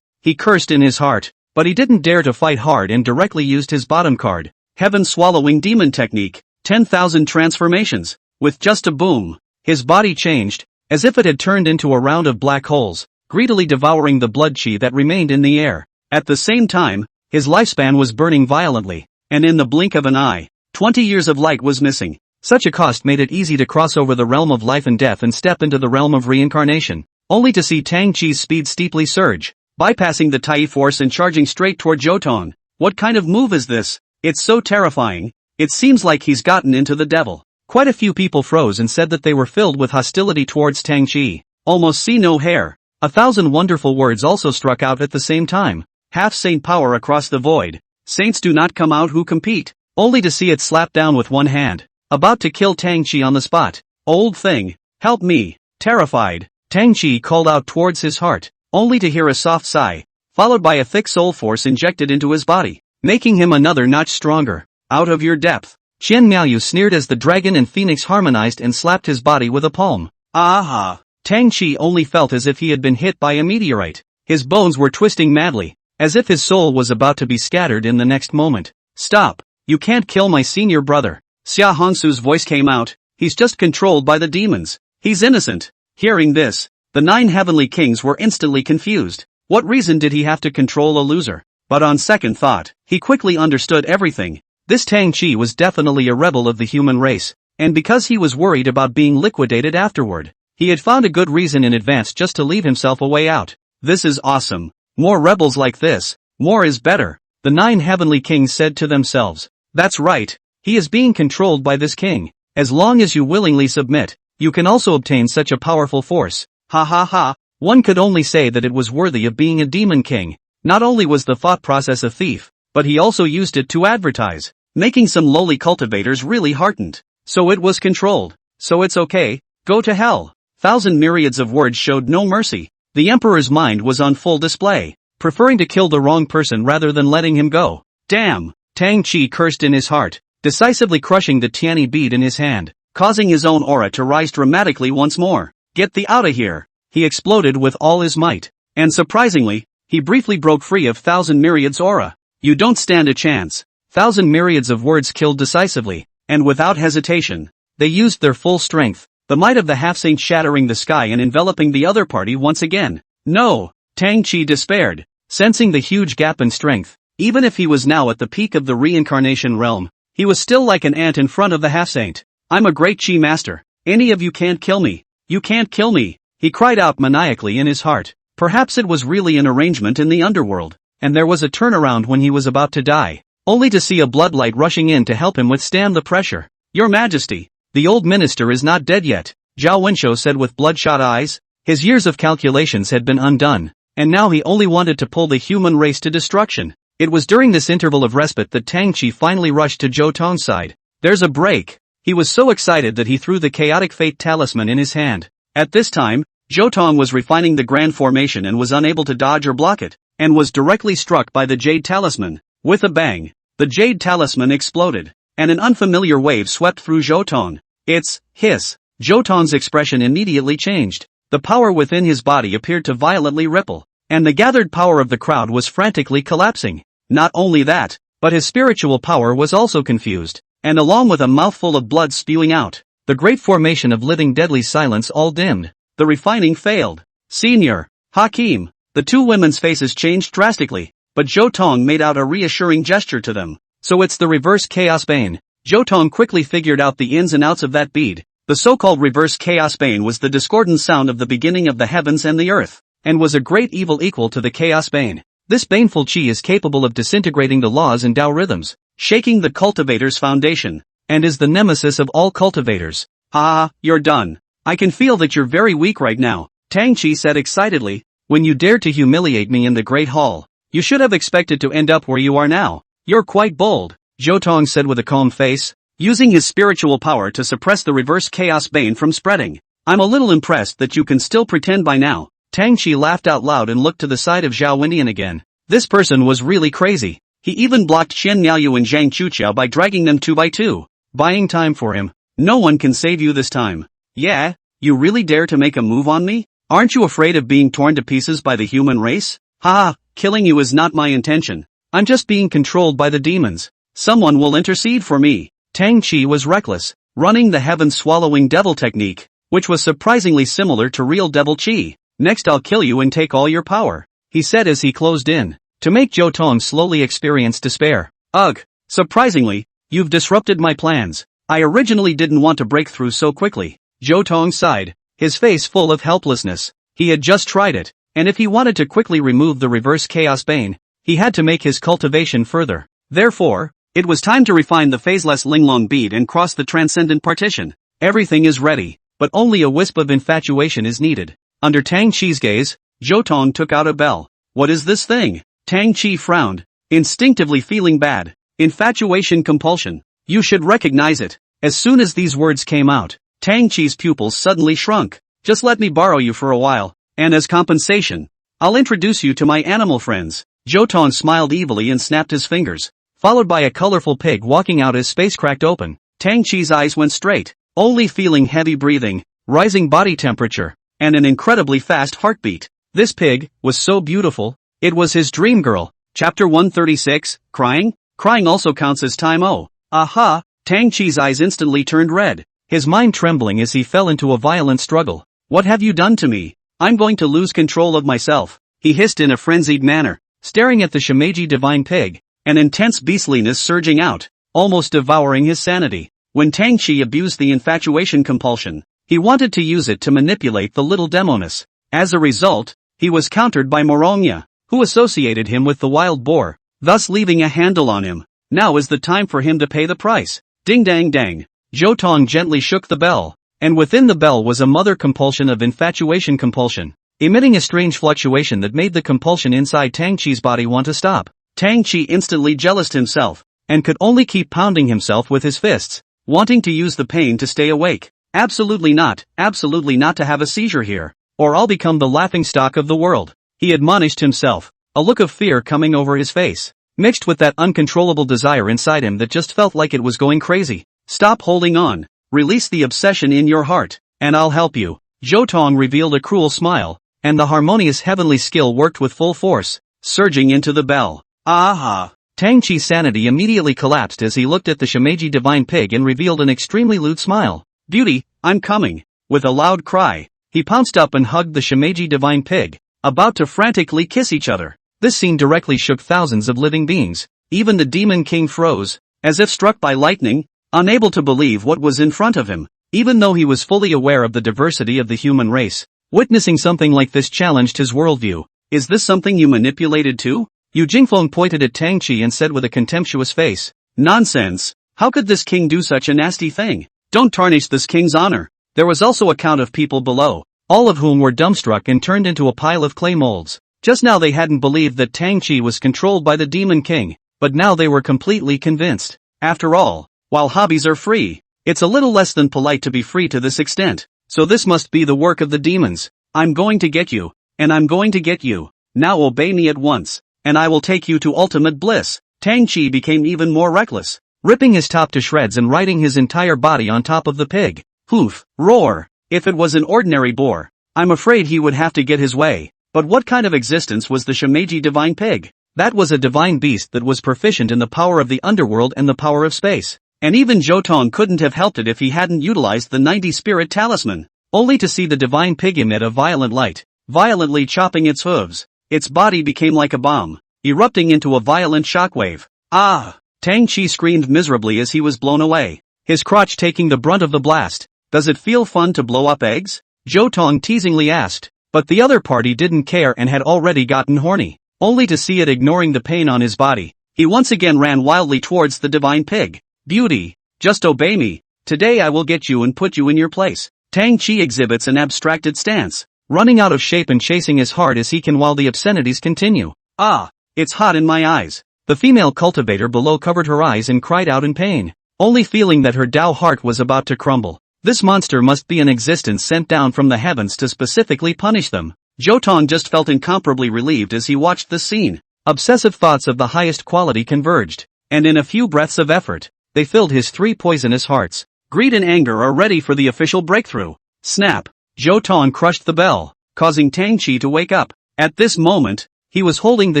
He cursed in his heart, but he didn't dare to fight hard and directly used his bottom card, Heaven Swallowing Demon Technique, 10,000 transformations. With just a boom, his body changed, as if it had turned into a round of black holes, greedily devouring the blood chi that remained in the air. At the same time, his lifespan was burning violently, and in the blink of an eye, 20 years of light was missing. Such a cost made it easy to cross over the realm of life and death and step into the realm of reincarnation, only to see Tang Chi's speed steeply surge, bypassing the Tai force and charging straight toward Zhou Tong. What kind of move is this? It's so terrifying. It seems like he's gotten into the devil. Quite a few people froze and said that they were filled with hostility towards Tang Chi. Almost see no hair. 1,000 wonderful words also struck out at the same time. Half-saint power across the void. Saints do not come out who compete, only to see it slapped down with one hand. About to kill Tang Chi on the spot. Old thing, help me. Terrified, Tang Chi called out towards his heart, only to hear a soft sigh, followed by a thick soul force injected into his body, making him another notch stronger. Out of your depth. Qian Miaoyu sneered as the dragon and phoenix harmonized and slapped his body with a palm. Aha! Tang Chi only felt as if he had been hit by a meteorite. His bones were twisting madly, as if his soul was about to be scattered in the next moment. Stop! You can't kill my senior brother. Xia Hongsu's voice came out, he's just controlled by the demons. He's innocent. Hearing this, the 9 heavenly kings were instantly confused. What reason did he have to control a loser? But on second thought, he quickly understood everything. This Tang Chi was definitely a rebel of the human race, and because he was worried about being liquidated afterward, He had found a good reason in advance just to leave himself a way out. This is awesome. More rebels like this. More is better. The 9 heavenly kings said to themselves. That's right. He is being controlled by this king. As long as you willingly submit, you can also obtain such a powerful force. Ha ha ha. One could only say that it was worthy of being a demon king. Not only was the thought process a thief, but he also used it to advertise, making some lowly cultivators really heartened. So it was controlled. So it's okay. Go to hell. Thousand myriads of words showed no mercy. The emperor's mind was on full display, preferring to kill the wrong person rather than letting him go. Damn! Tang Chi cursed in his heart, decisively crushing the Tiani bead in his hand, causing his own aura to rise dramatically once more. Get thee outta here! He exploded with all his might. And surprisingly, he briefly broke free of Thousand Myriads' aura. You don't stand a chance. Thousand Myriads of words killed decisively, and without hesitation. They used their full strength, the might of the half-saint shattering the sky and enveloping the other party once again. No! Tang Chi despaired, sensing the huge gap in strength. Even if he was now at the peak of the reincarnation realm, he was still like an ant in front of the half-saint. I'm a great Chi master. Any of you can't kill me. You can't kill me. He cried out maniacally in his heart. Perhaps it was really an arrangement in the underworld, and there was a turnaround when he was about to die, only to see a bloodlight rushing in to help him withstand the pressure. Your Majesty, the old minister is not dead yet, Zhao Wenshou said with bloodshot eyes. His years of calculations had been undone, and now he only wanted to pull the human race to destruction. It was during this interval of respite that Tang Chi finally rushed to Zhou Tong's side. There's a break. He was so excited that he threw the chaotic fate talisman in his hand. At this time, Zhou Tong was refining the grand formation and was unable to dodge or block it, and was directly struck by the jade talisman. With a bang, the jade talisman exploded, and an unfamiliar wave swept through Zhou Tong. It's hiss. Zhou Tong's expression immediately changed. The power within his body appeared to violently ripple, and the gathered power of the crowd was frantically collapsing. Not only that, but his spiritual power was also confused, and along with a mouthful of blood spewing out, the great formation of living deadly silence all dimmed. The refining failed. Senior Hakim. The two women's faces changed drastically, but Zhou Tong made out a reassuring gesture to them. So it's the reverse chaos bane. Zhou Tong quickly figured out the ins and outs of that bead. The so-called reverse chaos bane was the discordant sound of the beginning of the heavens and the earth, and was a great evil equal to the chaos bane. This baneful chi is capable of disintegrating the laws and Tao rhythms, shaking the cultivator's foundation, and is the nemesis of all cultivators. Ah, you're done. I can feel that you're very weak right now, Tang Chi said excitedly. When you dared to humiliate me in the Great Hall, you should have expected to end up where you are now. You're quite bold, Zhou Tong said with a calm face, using his spiritual power to suppress the reverse chaos bane from spreading. I'm a little impressed that you can still pretend by now. Tang Chi laughed out loud and looked to the side of Zhao Wendian again. This person was really crazy. He even blocked Chen Niaoyu and Zhang Chuqiao by dragging them 2 by 2. Buying time for him. No one can save you this time. Yeah? You really dare to make a move on me? Aren't you afraid of being torn to pieces by the human race? Ha! Killing you is not my intention. I'm just being controlled by the demons. Someone will intercede for me. Tang Chi was reckless, running the heaven-swallowing devil technique, which was surprisingly similar to real devil chi. Next I'll kill you and take all your power, he said as he closed in, to make Zhou Tong slowly experience despair. Ugh! Surprisingly, you've disrupted my plans. I originally didn't want to break through so quickly. Zhou Tong sighed, his face full of helplessness. He had just tried it, and if he wanted to quickly remove the reverse chaos bane, he had to make his cultivation further. Therefore, it was time to refine the phaseless Linglong bead and cross the transcendent partition. Everything is ready, but only a wisp of infatuation is needed. Under Tang Chi's gaze, Zhou Tong took out a bell. What is this thing? Tang Chi frowned, instinctively feeling bad. Infatuation compulsion. You should recognize it. As soon as these words came out, Tang Chi's pupils suddenly shrunk. Just let me borrow you for a while, and as compensation, I'll introduce you to my animal friends. Zhou Tong smiled evilly and snapped his fingers, followed by a colorful pig walking out as space cracked open. Tang Chi's eyes went straight, only feeling heavy breathing, rising body temperature, and an incredibly fast heartbeat. This pig was so beautiful, it was his dream girl. Chapter 136, Crying? Crying also counts as time. Oh. Aha! Tang Chi's eyes instantly turned red, his mind trembling as he fell into a violent struggle. What have you done to me? I'm going to lose control of myself, he hissed in a frenzied manner, staring at the Shimeji divine pig, an intense beastliness surging out, almost devouring his sanity. When Tang Chi abused the infatuation compulsion, He wanted to use it to manipulate the little demoness. As a result, he was countered by Morongya, who associated him with the wild boar, thus leaving a handle on him. Now is the time for him to pay the price. Ding dang dang. Zhou Tong gently shook the bell, and within the bell was a mother compulsion of infatuation compulsion, emitting a strange fluctuation that made the compulsion inside Tang Chi's body want to stop. Tang Chi instantly jealoused himself, and could only keep pounding himself with his fists, wanting to use the pain to stay awake. Absolutely not to have a seizure here, or I'll become the laughingstock of the world, he admonished himself, a look of fear coming over his face, mixed with that uncontrollable desire inside him that just felt like it was going crazy. Stop holding on, release the obsession in your heart, and I'll help you. Zhou Tong revealed a cruel smile, and the harmonious heavenly skill worked with full force, surging into the bell. Aha! Tang Chi's sanity immediately collapsed as he looked at the Shimeji divine pig and revealed an extremely lewd smile. Beauty, I'm coming. With a loud cry, he pounced up and hugged the Shimeji divine pig, about to frantically kiss each other. This scene directly shook thousands of living beings. Even the demon king froze, as if struck by lightning, unable to believe what was in front of him, even though he was fully aware of the diversity of the human race. Witnessing something like this challenged his worldview. Is this something you manipulated too? Yu Jingfeng pointed at Tang Chi and said with a contemptuous face, nonsense, how could this king do such a nasty thing? Don't tarnish this king's honor. There was also a count of people below, all of whom were dumbstruck and turned into a pile of clay molds. Just now they hadn't believed that Tang Chi was controlled by the demon king, but now they were completely convinced. After all, while hobbies are free, it's a little less than polite to be free to this extent, so this must be the work of the demons. I'm going to get you, and I'm going to get you. Now obey me at once, and I will take you to ultimate bliss. Tang Chi became even more reckless, ripping his top to shreds and riding his entire body on top of the pig. Hoof, roar. If it was an ordinary boar, I'm afraid he would have to get his way. But what kind of existence was the Shimeji divine pig? That was a divine beast that was proficient in the power of the underworld and the power of space. And even Zhou Tong couldn't have helped it if he hadn't utilized the 90 spirit talisman, only to see the divine pig emit a violent light, violently chopping its hooves. Its body became like a bomb, erupting into a violent shockwave. Ah! Tang Chi screamed miserably as he was blown away, his crotch taking the brunt of the blast. Does it feel fun to blow up eggs? Zhou Tong teasingly asked, but the other party didn't care and had already gotten horny, only to see it ignoring the pain on his body. He once again ran wildly towards the divine pig. Beauty, just obey me. Today I will get you and put you in your place. Tang Chi exhibits an abstracted stance, running out of shape and chasing as hard as he can while the obscenities continue. Ah, it's hot in my eyes. The female cultivator below covered her eyes and cried out in pain, only feeling that her Tao heart was about to crumble. This monster must be an existence sent down from the heavens to specifically punish them. Zhou Tong just felt incomparably relieved as he watched this scene. Obsessive thoughts of the highest quality converged, and in a few breaths of effort, they filled his three poisonous hearts. Greed and anger are ready for the official breakthrough. Snap! Zhou Tong crushed the bell, causing Tang Chi to wake up. At this moment, he was holding the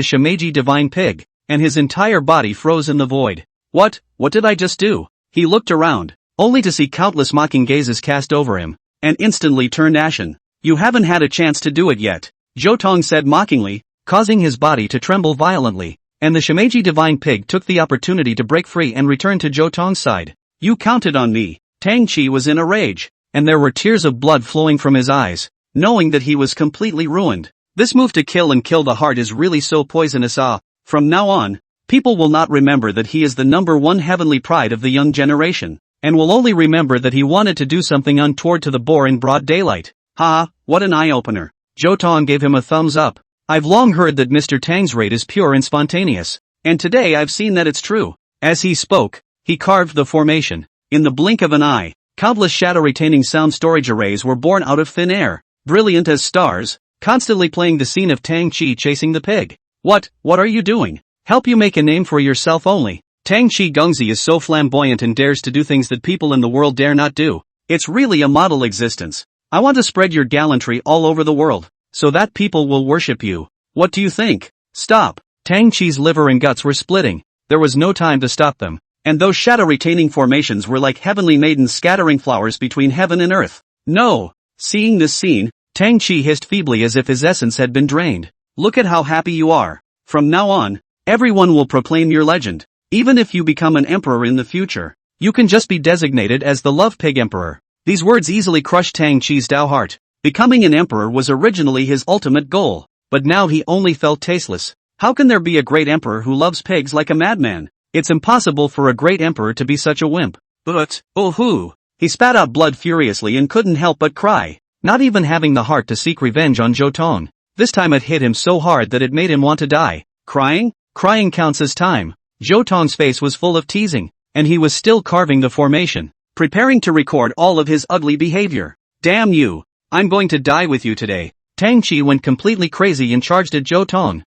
Shimeji divine pig, and his entire body froze in the void. What did I just do? He looked around, only to see countless mocking gazes cast over him, and instantly turned ashen. You haven't had a chance to do it yet, Zhou Tong said mockingly, causing his body to tremble violently, and the Shimeji divine pig took the opportunity to break free and return to Zhou Tong's side. You counted on me. Tang Chi was in a rage, and there were tears of blood flowing from his eyes, knowing that he was completely ruined. This move to kill and kill the heart is really so poisonous. From now on, people will not remember that he is the #1 heavenly pride of the young generation, and will only remember that he wanted to do something untoward to the boar in broad daylight. Ha, what an eye-opener. Zhou Tong gave him a thumbs up. I've long heard that Mr. Tang's rate is pure and spontaneous, and today I've seen that it's true. As he spoke, he carved the formation. In the blink of an eye, countless shadow-retaining sound storage arrays were born out of thin air, brilliant as stars, constantly playing the scene of Tang Chi chasing the pig. What are you doing? Help you make a name for yourself only. Tang Chi Gongzi is so flamboyant and dares to do things that people in the world dare not do. It's really a model existence. I want to spread your gallantry all over the world, so that people will worship you. What do you think? Stop. Tang Chi's liver and guts were splitting. There was no time to stop them. And those shadow-retaining formations were like heavenly maidens scattering flowers between heaven and earth. No! Seeing this scene, Tang Chi hissed feebly as if his essence had been drained. Look at how happy you are. From now on, everyone will proclaim your legend. Even if you become an emperor in the future, you can just be designated as the Love Pig Emperor. These words easily crushed Tang Chi's Dao heart. Becoming an emperor was originally his ultimate goal, but now he only felt tasteless. How can there be a great emperor who loves pigs like a madman? It's impossible for a great emperor to be such a wimp. But, oh hoo! He spat out blood furiously and couldn't help but cry, not even having the heart to seek revenge on Zhou Tong. This time it hit him so hard that it made him want to die. Crying? Crying counts as time. Zhou Tong's face was full of teasing, and he was still carving the formation, preparing to record all of his ugly behavior. Damn you! I'm going to die with you today. Tang Chi went completely crazy and charged at Zhou Tong.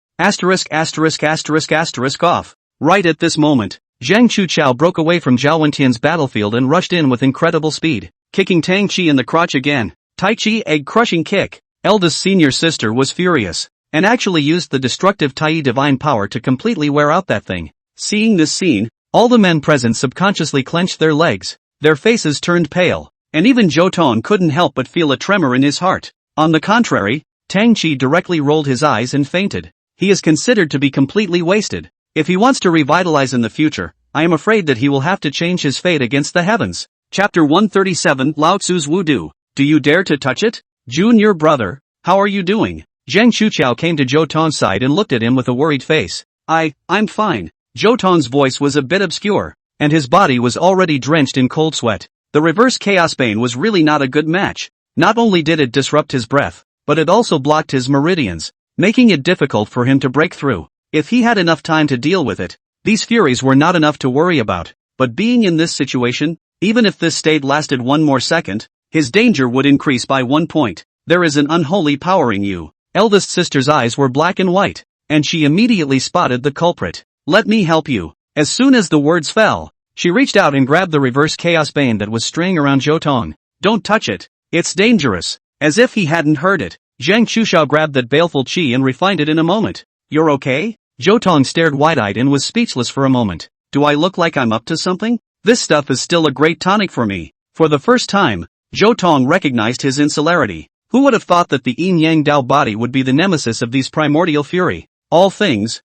Off. Right at this moment, Zhang Chuchao broke away from Zhao Wentian's battlefield and rushed in with incredible speed, kicking Tang Chi in the crotch again. Tai Chi egg-crushing kick. Eldest senior sister was furious, and actually used the destructive Tai divine power to completely wear out that thing. Seeing this scene, all the men present subconsciously clenched their legs, their faces turned pale, and even Zhou Tong couldn't help but feel a tremor in his heart. On the contrary, Tang Chi directly rolled his eyes and fainted. He is considered to be completely wasted. If he wants to revitalize in the future, I am afraid that he will have to change his fate against the heavens. Chapter 137 Lao Tzu's Wudu. Do you dare to touch it? Junior brother, how are you doing? Zhang Chuchao came to Zhou Tong's side and looked at him with a worried face. I'm fine. Zhou Tong's voice was a bit obscure, and his body was already drenched in cold sweat. The reverse Chaos Bane was really not a good match. Not only did it disrupt his breath, but it also blocked his meridians, making it difficult for him to break through. If he had enough time to deal with it, these furies were not enough to worry about. But being in this situation, even if this state lasted one more second, his danger would increase by 1 point. There is an unholy power in you. Eldest sister's eyes were black and white, and she immediately spotted the culprit. Let me help you. As soon as the words fell, she reached out and grabbed the reverse Chaos Bane that was straying around Zhou Tong. Don't touch it. It's dangerous. As if he hadn't heard it, Zhang Chuchao grabbed that baleful chi and refined it in a moment. You're okay? Zhou Tong stared wide-eyed and was speechless for a moment. Do I look like I'm up to something? This stuff is still a great tonic for me. For the first time, Zhou Tong recognized his insularity. Who would have thought that the yin-yang Dao body would be the nemesis of these primordial fury? All things,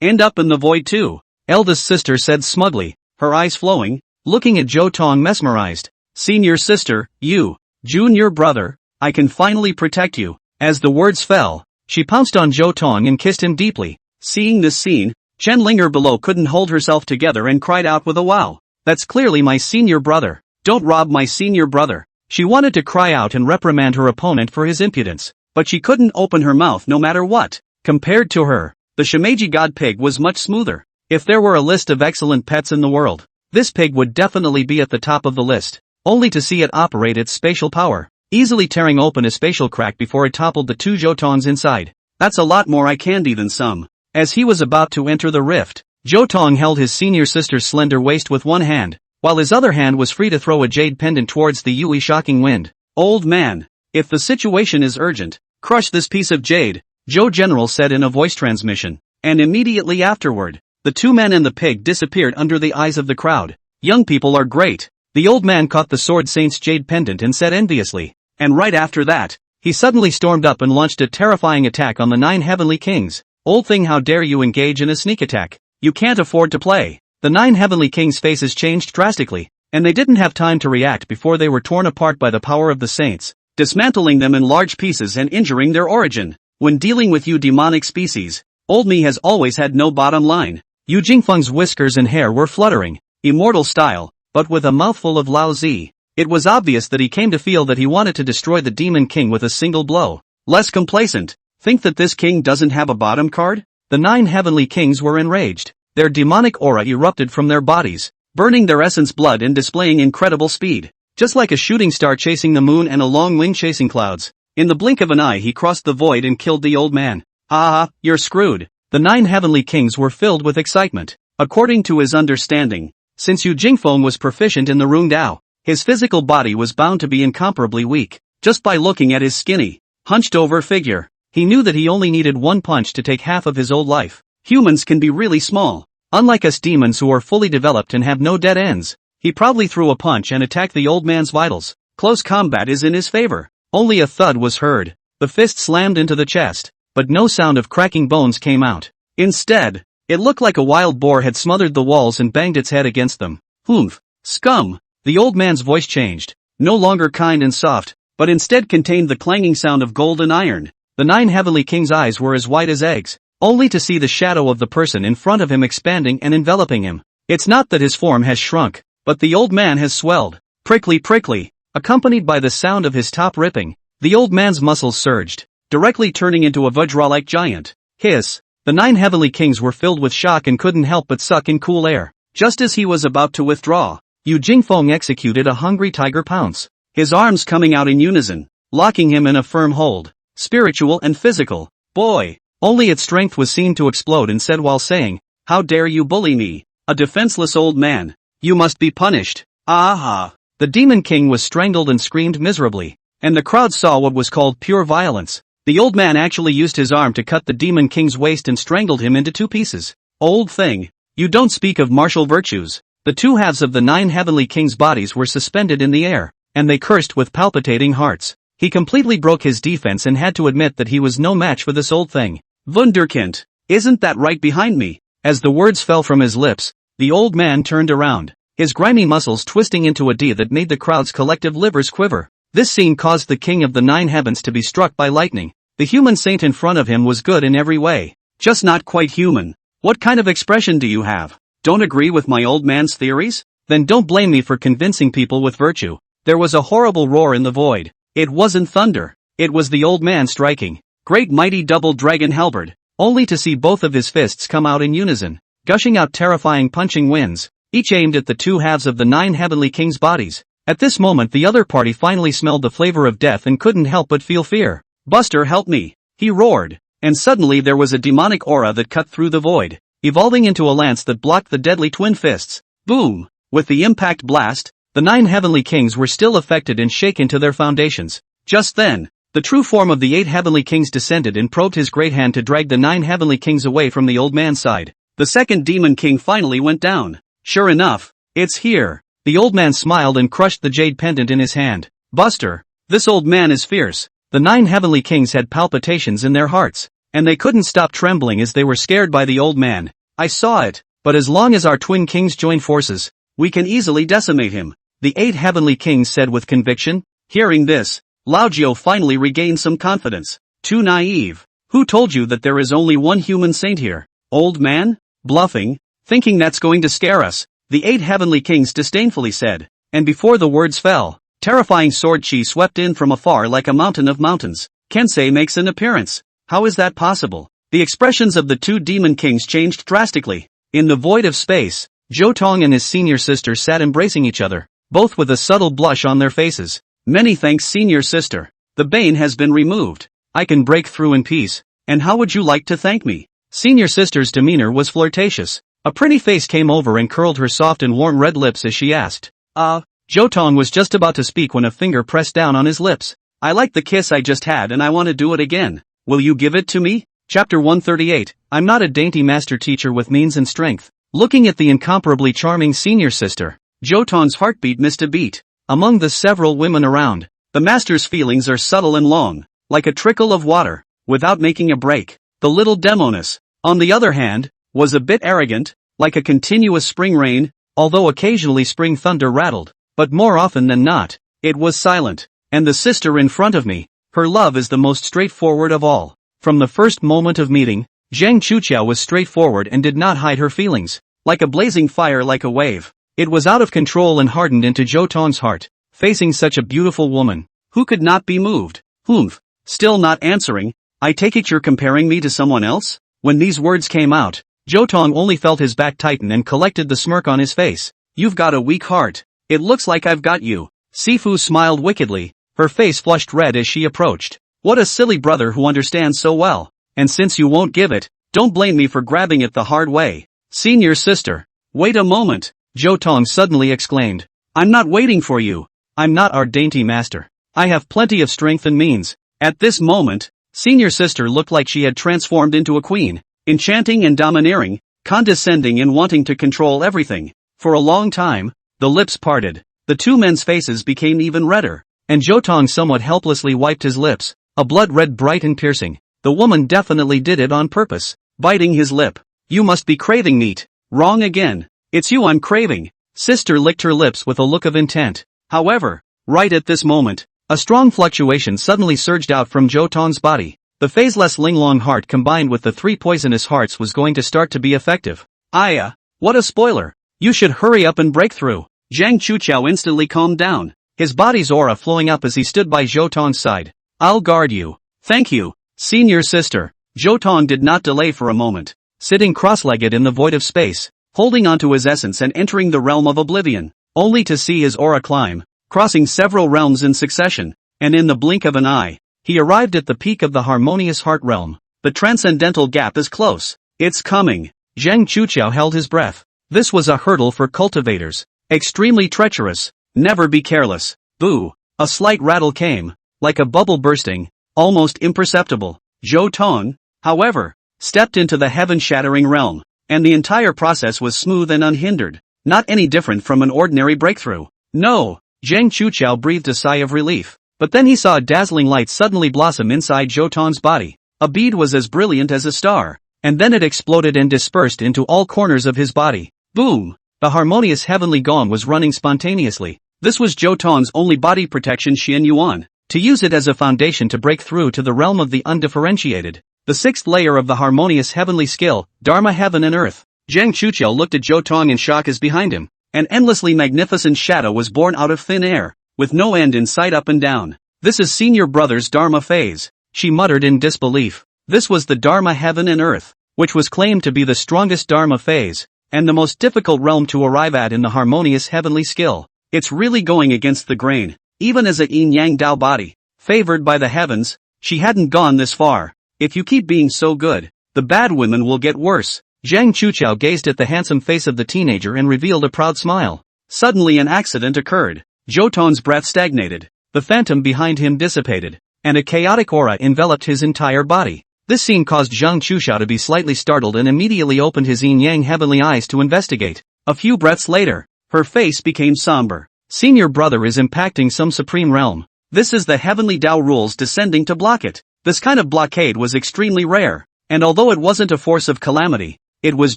end up in the void too, eldest sister said smugly, her eyes flowing, looking at Zhou Tong mesmerized. Senior sister, you, junior brother, I can finally protect you. As the words fell, she pounced on Zhou Tong and kissed him deeply. Seeing this scene, Chen Linger below couldn't hold herself together and cried out with a wow. That's clearly my senior brother. Don't rob my senior brother. She wanted to cry out and reprimand her opponent for his impudence, but she couldn't open her mouth no matter what. Compared to her, the Shimeji god pig was much smoother. If there were a list of excellent pets in the world, this pig would definitely be at the top of the list. Only to see it operate its spatial power, easily tearing open a spatial crack before it toppled the two Zhou Tongs inside. That's a lot more eye candy than some. As he was about to enter the rift, Zhou Tong held his senior sister's slender waist with one hand, while his other hand was free to throw a jade pendant towards the Yui shocking wind. Old man, if the situation is urgent, crush this piece of jade, Zhou General said in a voice transmission. And immediately afterward, the two men and the pig disappeared under the eyes of the crowd. Young people are great. The old man caught the Sword Saint's jade pendant and said enviously. And right after that, he suddenly stormed up and launched a terrifying attack on the 9 heavenly kings. Old thing, how dare you engage in a sneak attack? You can't afford to play. The 9 heavenly kings' faces changed drastically, and they didn't have time to react before they were torn apart by the power of the saints, dismantling them in large pieces and injuring their origin. When dealing with you demonic species, old me has always had no bottom line. Yu Jingfeng's whiskers and hair were fluttering, immortal style, but with a mouthful of Lao Zi. It was obvious that he came to feel that he wanted to destroy the demon king with a single blow. Less complacent, think that this king doesn't have a bottom card? The 9 heavenly kings were enraged. Their demonic aura erupted from their bodies, burning their essence blood and displaying incredible speed. Just like a shooting star chasing the moon and a long wing chasing clouds. In the blink of an eye he crossed the void and killed the old man. Ah, you're screwed. The 9 heavenly kings were filled with excitement. According to his understanding, since Yu Jingfeng was proficient in the Rung Dao, his physical body was bound to be incomparably weak. Just by looking at his skinny, hunched-over figure, he knew that he only needed one punch to take half of his old life. Humans can be really small, unlike us demons who are fully developed and have no dead ends. He proudly threw a punch and attacked the old man's vitals. Close combat is in his favor. Only a thud was heard. The fist slammed into the chest, but no sound of cracking bones came out. Instead, it looked like a wild boar had smothered the walls and banged its head against them. Humph! Scum! The old man's voice changed. no longer kind and soft, but instead contained the clanging sound of gold and iron. The 9 heavenly kings' eyes were as white as eggs, only to see the shadow of the person in front of him expanding and enveloping him. It's not that his form has shrunk, but the old man has swelled. Prickly prickly, accompanied by the sound of his top ripping, the old man's muscles surged, directly turning into a Vajra-like giant. Hiss! The 9 heavenly kings were filled with shock and couldn't help but suck in cool air. Just as he was about to withdraw, Yu Jingfeng executed a hungry tiger pounce, his arms coming out in unison, locking him in a firm hold. Spiritual and physical. Boy! Only its strength was seen to explode and said while saying, "How dare you bully me, a defenseless old man? You must be punished." Aha! The demon king was strangled and screamed miserably, and the crowd saw what was called pure violence. The old man actually used his arm to cut the demon king's waist and strangled him into 2 pieces. Old thing, you don't speak of martial virtues. The 2 halves of the 9 heavenly kings' bodies were suspended in the air, and they cursed with palpitating hearts. He completely broke his defense and had to admit that he was no match for this old thing. Wunderkind, isn't that right behind me? As the words fell from his lips, the old man turned around, his grimy muscles twisting into a D that made the crowd's collective livers quiver. This scene caused the king of the 9 heavens to be struck by lightning. The human saint in front of him was good in every way, just not quite human. What kind of expression do you have? Don't agree with my old man's theories? Then don't blame me for convincing people with virtue. There was a horrible roar in the void. It wasn't thunder. It was the old man striking. Great mighty double dragon halberd, only to see both of his fists come out in unison, gushing out terrifying punching winds, each aimed at the 2 halves of the 9 heavenly kings' bodies. At this moment the other party finally smelled the flavor of death and couldn't help but feel fear. "Buster, help me!" he roared, and suddenly there was a demonic aura that cut through the void, evolving into a lance that blocked the deadly twin fists. Boom! With the impact blast, the 9 heavenly kings were still affected and shaken to their foundations. Just then, the true form of the 8 heavenly kings descended and probed his great hand to drag the 9 heavenly kings away from the old man's side. The second demon king finally went down. Sure enough, it's here. The old man smiled and crushed the jade pendant in his hand. "Buster, this old man is fierce." The 9 heavenly kings had palpitations in their hearts, and they couldn't stop trembling as they were scared by the old man. "I saw it, but as long as our twin kings join forces, we can easily decimate him," the 8 heavenly kings said with conviction. Hearing this, Lao Jiao finally regained some confidence. "Too naive. Who told you that there is only one human saint here? Old man? Bluffing? Thinking that's going to scare us," the 8 heavenly kings disdainfully said. And before the words fell, terrifying sword chi swept in from afar like a mountain of mountains. Kensei makes an appearance. How is that possible? The expressions of the 2 demon kings changed drastically. In the void of space, Zhou Tong and his senior sister sat embracing each other, both with a subtle blush on their faces. "Many thanks, senior sister. The bane has been removed. I can break through in peace. And how would you like to thank me?" Senior sister's demeanor was flirtatious. A pretty face came over and curled her soft and warm red lips as she asked. Zhou Tong was just about to speak when a finger pressed down on his lips. "I like the kiss I just had and I want to do it again. Will you give it to me?" Chapter 138. I'm not a dainty master teacher with means and strength. Looking at the incomparably charming senior sister, Zhou Tong's heartbeat missed a beat. Among the several women around, the master's feelings are subtle and long, like a trickle of water, without making a break. The little demoness, on the other hand, was a bit arrogant, like a continuous spring rain, although occasionally spring thunder rattled, but more often than not, it was silent. And the sister in front of me, her love is the most straightforward of all. From the first moment of meeting, Zhang Chuqiao was straightforward and did not hide her feelings, like a blazing fire, like a wave. It was out of control and hardened into Zhou Tong's heart, facing such a beautiful woman. Who could not be moved? Humph. Still not answering. "I take it you're comparing me to someone else?" When these words came out, Zhou Tong only felt his back tighten and collected the smirk on his face. "You've got a weak heart. It looks like I've got you." Sifu smiled wickedly, her face flushed red as she approached. "What a silly brother who understands so well. And since you won't give it, don't blame me for grabbing it the hard way." "Senior sister, wait a moment," Zhou Tong suddenly exclaimed. "I'm not waiting for you. I'm not our dainty master. I have plenty of strength and means." At this moment, senior sister looked like she had transformed into a queen, enchanting and domineering, condescending and wanting to control everything. For a long time, the lips parted, the 2 men's faces became even redder, and Zhou Tong somewhat helplessly wiped his lips, a blood red bright and piercing. The woman definitely did it on purpose, biting his lip. "You must be craving meat." "Wrong again. It's you I'm craving." Sister licked her lips with a look of intent. However, Right at this moment, a strong fluctuation suddenly surged out from Zhou Tong's body. The phaseless Linglong heart combined with the 3 poisonous hearts was going to start to be effective. What a spoiler! You should hurry up and break through. Zhang Chuqiao instantly calmed down, his body's aura flowing up as he stood by Zhou Tong's side. I'll guard you. Thank you, senior sister. Zhou Tong did not delay for a moment, sitting cross-legged in the void of space, holding onto his essence and entering the realm of oblivion, only to see his aura climb, crossing several realms in succession, and in the blink of an eye, he arrived at the peak of the harmonious heart realm. The transcendental gap is close. It's coming. Zhang Chuqiao held his breath. This was a hurdle for cultivators. Extremely treacherous. Never be careless. Boo. A slight rattle came, like a bubble bursting, almost imperceptible. Zhou Tong, however, stepped into the heaven-shattering realm, and the entire process was smooth and unhindered, not any different from an ordinary breakthrough. No, Zhang Chuqiao breathed a sigh of relief, but then he saw a dazzling light suddenly blossom inside Zhou Tong's body. A bead was as brilliant as a star, and then it exploded and dispersed into all corners of his body. Boom! The harmonious heavenly gong was running spontaneously. This was Zhou Tong's only body protection Xian Yuan, to use it as a foundation to break through to the realm of the undifferentiated, the 6th layer of the harmonious heavenly skill, Dharma heaven and earth. Zhang Chuqiao looked at Zhou Tong in shock as behind him, an endlessly magnificent shadow was born out of thin air, with no end in sight up and down. This is senior brother's Dharma phase, she muttered in disbelief. This was the Dharma heaven and earth, which was claimed to be the strongest Dharma phase, and the most difficult realm to arrive at in the harmonious heavenly skill. It's really going against the grain, even as a yin-yang Dao body, favored by the heavens, she hadn't gone this far. If you keep being so good, the bad women will get worse. Zhang Chuqiao gazed at the handsome face of the teenager and revealed a proud smile. Suddenly an accident occurred. Zhou Tong's breath stagnated, the phantom behind him dissipated, and a chaotic aura enveloped his entire body. This scene caused Zhang Chuqiao to be slightly startled and immediately opened his yin-yang heavenly eyes to investigate. A few breaths later, her face became somber. Senior brother is impacting some supreme realm. This is the heavenly Dao rules descending to block it. This kind of blockade was extremely rare, and although it wasn't a force of calamity, it was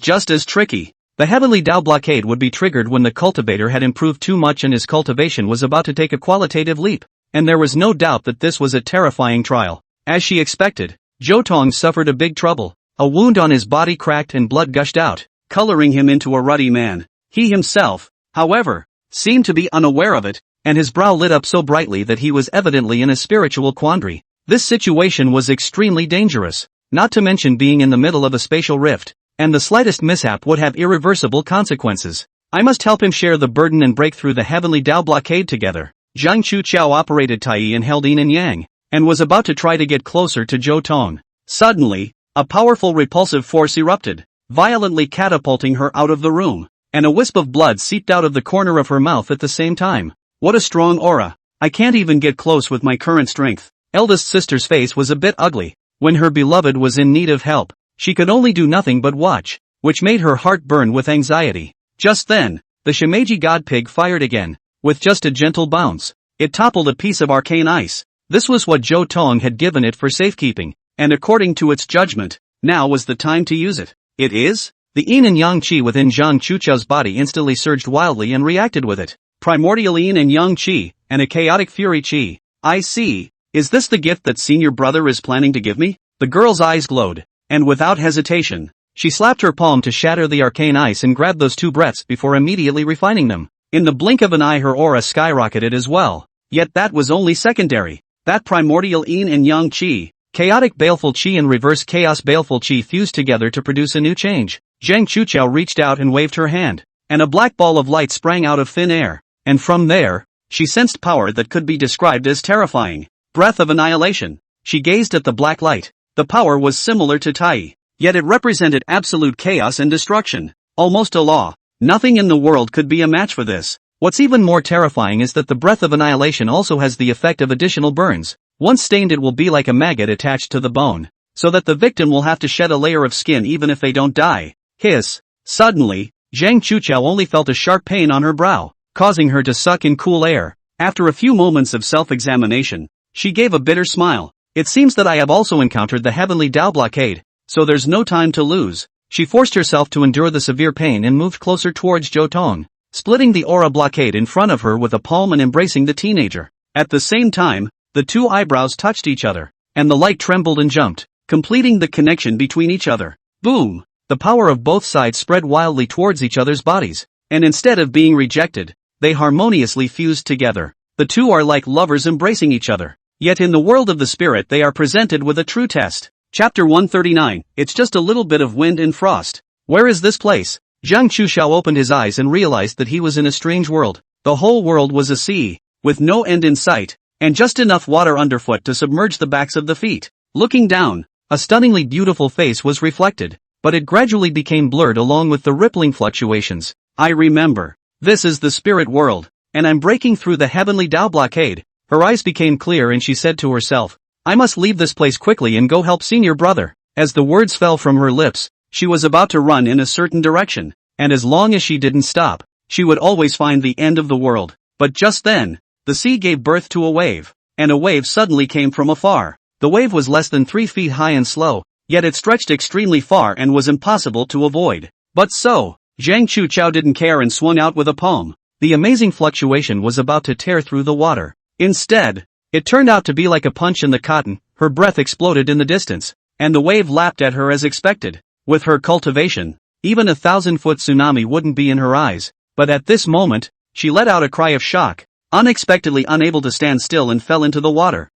just as tricky. The heavenly Dao blockade would be triggered when the cultivator had improved too much and his cultivation was about to take a qualitative leap, and there was no doubt that this was a terrifying trial. As she expected, Zhou Tong suffered a big trouble. A wound on his body cracked and blood gushed out, coloring him into a ruddy man. He himself, however, seemed to be unaware of it, and his brow lit up so brightly that he was evidently in a spiritual quandary. This situation was extremely dangerous, not to mention being in the middle of a spatial rift, and the slightest mishap would have irreversible consequences. I must help him share the burden and break through the heavenly Dao blockade together. Zhang Chuqiao operated Tai and held yin and yang, and was about to try to get closer to Zhou Tong. Suddenly, a powerful repulsive force erupted, violently catapulting her out of the room, and a wisp of blood seeped out of the corner of her mouth at the same time. What a strong aura! I can't even get close with my current strength. Eldest sister's face was a bit ugly. When her beloved was in need of help, she could only do nothing but watch, which made her heart burn with anxiety. Just then, the Shimeji god pig fired again, with just a gentle bounce. It toppled a piece of arcane ice. This was what Zhou Tong had given it for safekeeping, and according to its judgment, now was the time to use it. It is? The yin and yang qi within Zhang Chuqiao's body instantly surged wildly and reacted with it. Primordial yin and yang qi, and a chaotic fury qi. I see. Is this the gift that senior brother is planning to give me? The girl's eyes glowed, and without hesitation, she slapped her palm to shatter the arcane ice and grabbed those 2 breaths before immediately refining them. In the blink of an eye her aura skyrocketed as well. Yet that was only secondary. That primordial yin and yang qi, chaotic baleful qi and reverse chaos baleful qi fused together to produce a new change. Zhang Chuqiao reached out and waved her hand, and a black ball of light sprang out of thin air, and from there, she sensed power that could be described as terrifying. Breath of annihilation. She gazed at the black light. The power was similar to Tai, yet it represented absolute chaos and destruction, almost a law. Nothing in the world could be a match for this. What's even more terrifying is that the breath of annihilation also has the effect of additional burns. Once stained it will be like a maggot attached to the bone, so that the victim will have to shed a layer of skin even if they don't die. Hiss. Suddenly, Zhang Chuqiao only felt a sharp pain on her brow, causing her to suck in cool air. After a few moments of self-examination, she gave a bitter smile. It seems that I have also encountered the heavenly Dao blockade, so there's no time to lose. She forced herself to endure the severe pain and moved closer towards Zhou Tong. splitting the aura blockade in front of her with a palm and embracing the teenager. At the same time, the two eyebrows touched each other, and the light trembled and jumped, completing the connection between each other. Boom! The power of both sides spread wildly towards each other's bodies, and instead of being rejected, they harmoniously fused together. The two are like lovers embracing each other. Yet in the world of the spirit they are presented with a true test. Chapter 139, It's just a little bit of wind and frost. Where is this place? Zhang Chuxiao opened his eyes and realized that he was in a strange world. The whole world was a sea, with no end in sight, and just enough water underfoot to submerge the backs of the feet. Looking down, a stunningly beautiful face was reflected, but it gradually became blurred along with the rippling fluctuations. I remember. This is the spirit world, and I'm breaking through the heavenly Tao blockade. Her eyes became clear and she said to herself, I must leave this place quickly and go help senior brother. As the words fell from her lips, she was about to run in a certain direction, and as long as she didn't stop, she would always find the end of the world. But just then, the sea gave birth to a wave, and a wave suddenly came from afar. The wave was less than 3 feet high and slow, yet it stretched extremely far and was impossible to avoid. But so, Zhang Chuxiao didn't care and swung out with a palm. The amazing fluctuation was about to tear through the water. Instead, it turned out to be like a punch in the cotton. Her breath exploded in the distance, and the wave lapped at her as expected. With her cultivation, even a 1,000-foot tsunami wouldn't be in her eyes, but at this moment, she let out a cry of shock, unexpectedly unable to stand still and fell into the water.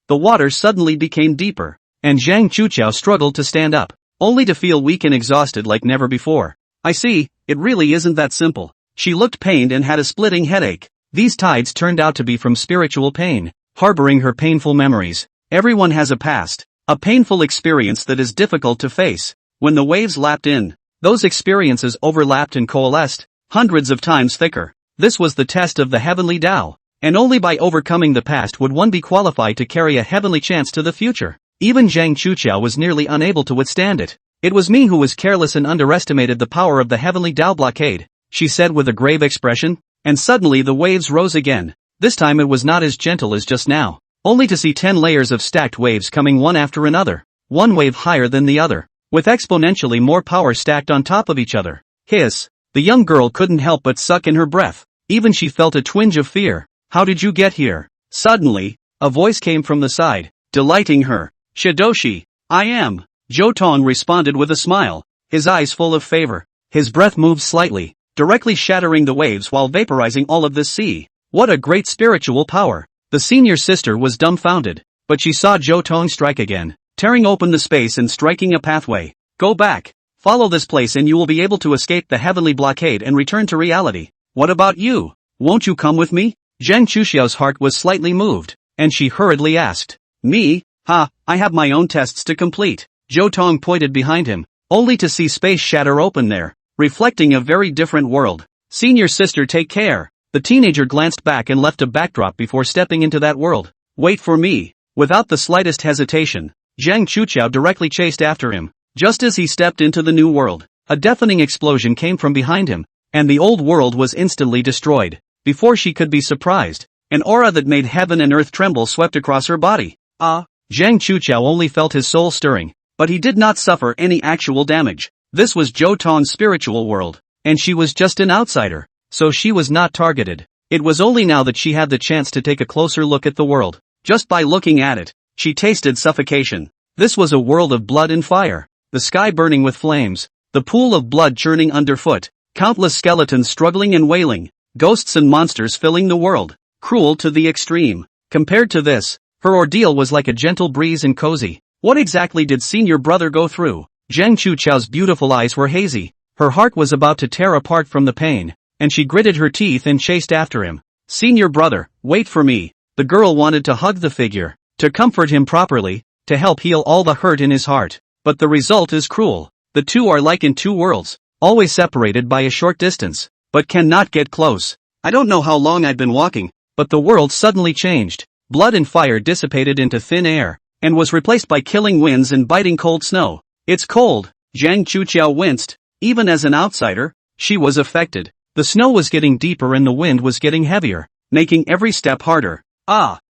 The water suddenly became deeper, and Zhang Chuxiao struggled to stand up, only to feel weak and exhausted like never before. I see, it really isn't that simple. She looked pained and had a splitting headache. These tides turned out to be from spiritual pain, harboring her painful memories. Everyone has a past, a painful experience that is difficult to face. When the waves lapped in, those experiences overlapped and coalesced, hundreds of times thicker. This was the test of the heavenly Tao, and only by overcoming the past would one be qualified to carry a heavenly chance to the future. Even Zhang Chuxiao was nearly unable to withstand it. It was me who was careless and underestimated the power of the heavenly Tao blockade, she said with a grave expression, and suddenly the waves rose again. This time it was not as gentle as just now, only to see 10 layers of stacked waves coming one after another, one wave higher than the other, with exponentially more power stacked on top of each other. Hiss! The young girl couldn't help but suck in her breath. Even she felt a twinge of fear. How did you get here? Suddenly, a voice came from the side, delighting her. Shidoshi, I am. Zhou Tong responded with a smile, his eyes full of favor. His breath moved slightly, directly shattering the waves while vaporizing all of the sea. What a great spiritual power! The senior sister was dumbfounded, but she saw Zhou Tong strike again, tearing open the space and striking a pathway. Go back. Follow this place and you will be able to escape the heavenly blockade and return to reality. What about you? Won't you come with me? Zhang Chuxiao's heart was slightly moved, and she hurriedly asked. Me? Ha, I have my own tests to complete. Zhou Tong pointed behind him, only to see space shatter open there, reflecting a very different world. Senior sister, take care. The teenager glanced back and left a backdrop before stepping into that world. Wait for me. Without the slightest hesitation, Zhang Chuxiao directly chased after him. Just as he stepped into the new world, a deafening explosion came from behind him, and the old world was instantly destroyed. Before she could be surprised, an aura that made heaven and earth tremble swept across her body. Zhang Chuxiao only felt his soul stirring, but he did not suffer any actual damage. This was Zhou Tong's spiritual world, and she was just an outsider, so she was not targeted. It was only now that she had the chance to take a closer look at the world. Just by looking at it, she tasted suffocation. This was a world of blood and fire, the sky burning with flames, the pool of blood churning underfoot, countless skeletons struggling and wailing, ghosts and monsters filling the world, cruel to the extreme. Compared to this, her ordeal was like a gentle breeze and cozy. What exactly did senior brother go through? Zhang Chuxiao's beautiful eyes were hazy. Her heart was about to tear apart from the pain, and she gritted her teeth and chased after him. Senior brother, wait for me. The girl wanted to hug the figure, to comfort him properly, to help heal all the hurt in his heart. But the result is cruel. The two are like in two worlds, always separated by a short distance, but cannot get close. I don't know how long I've been walking, but the world suddenly changed. Blood and fire dissipated into thin air, and was replaced by killing winds and biting cold snow. It's cold. Zhang Chuxiao winced. Even as an outsider, she was affected. The snow was getting deeper and the wind was getting heavier, making every step harder.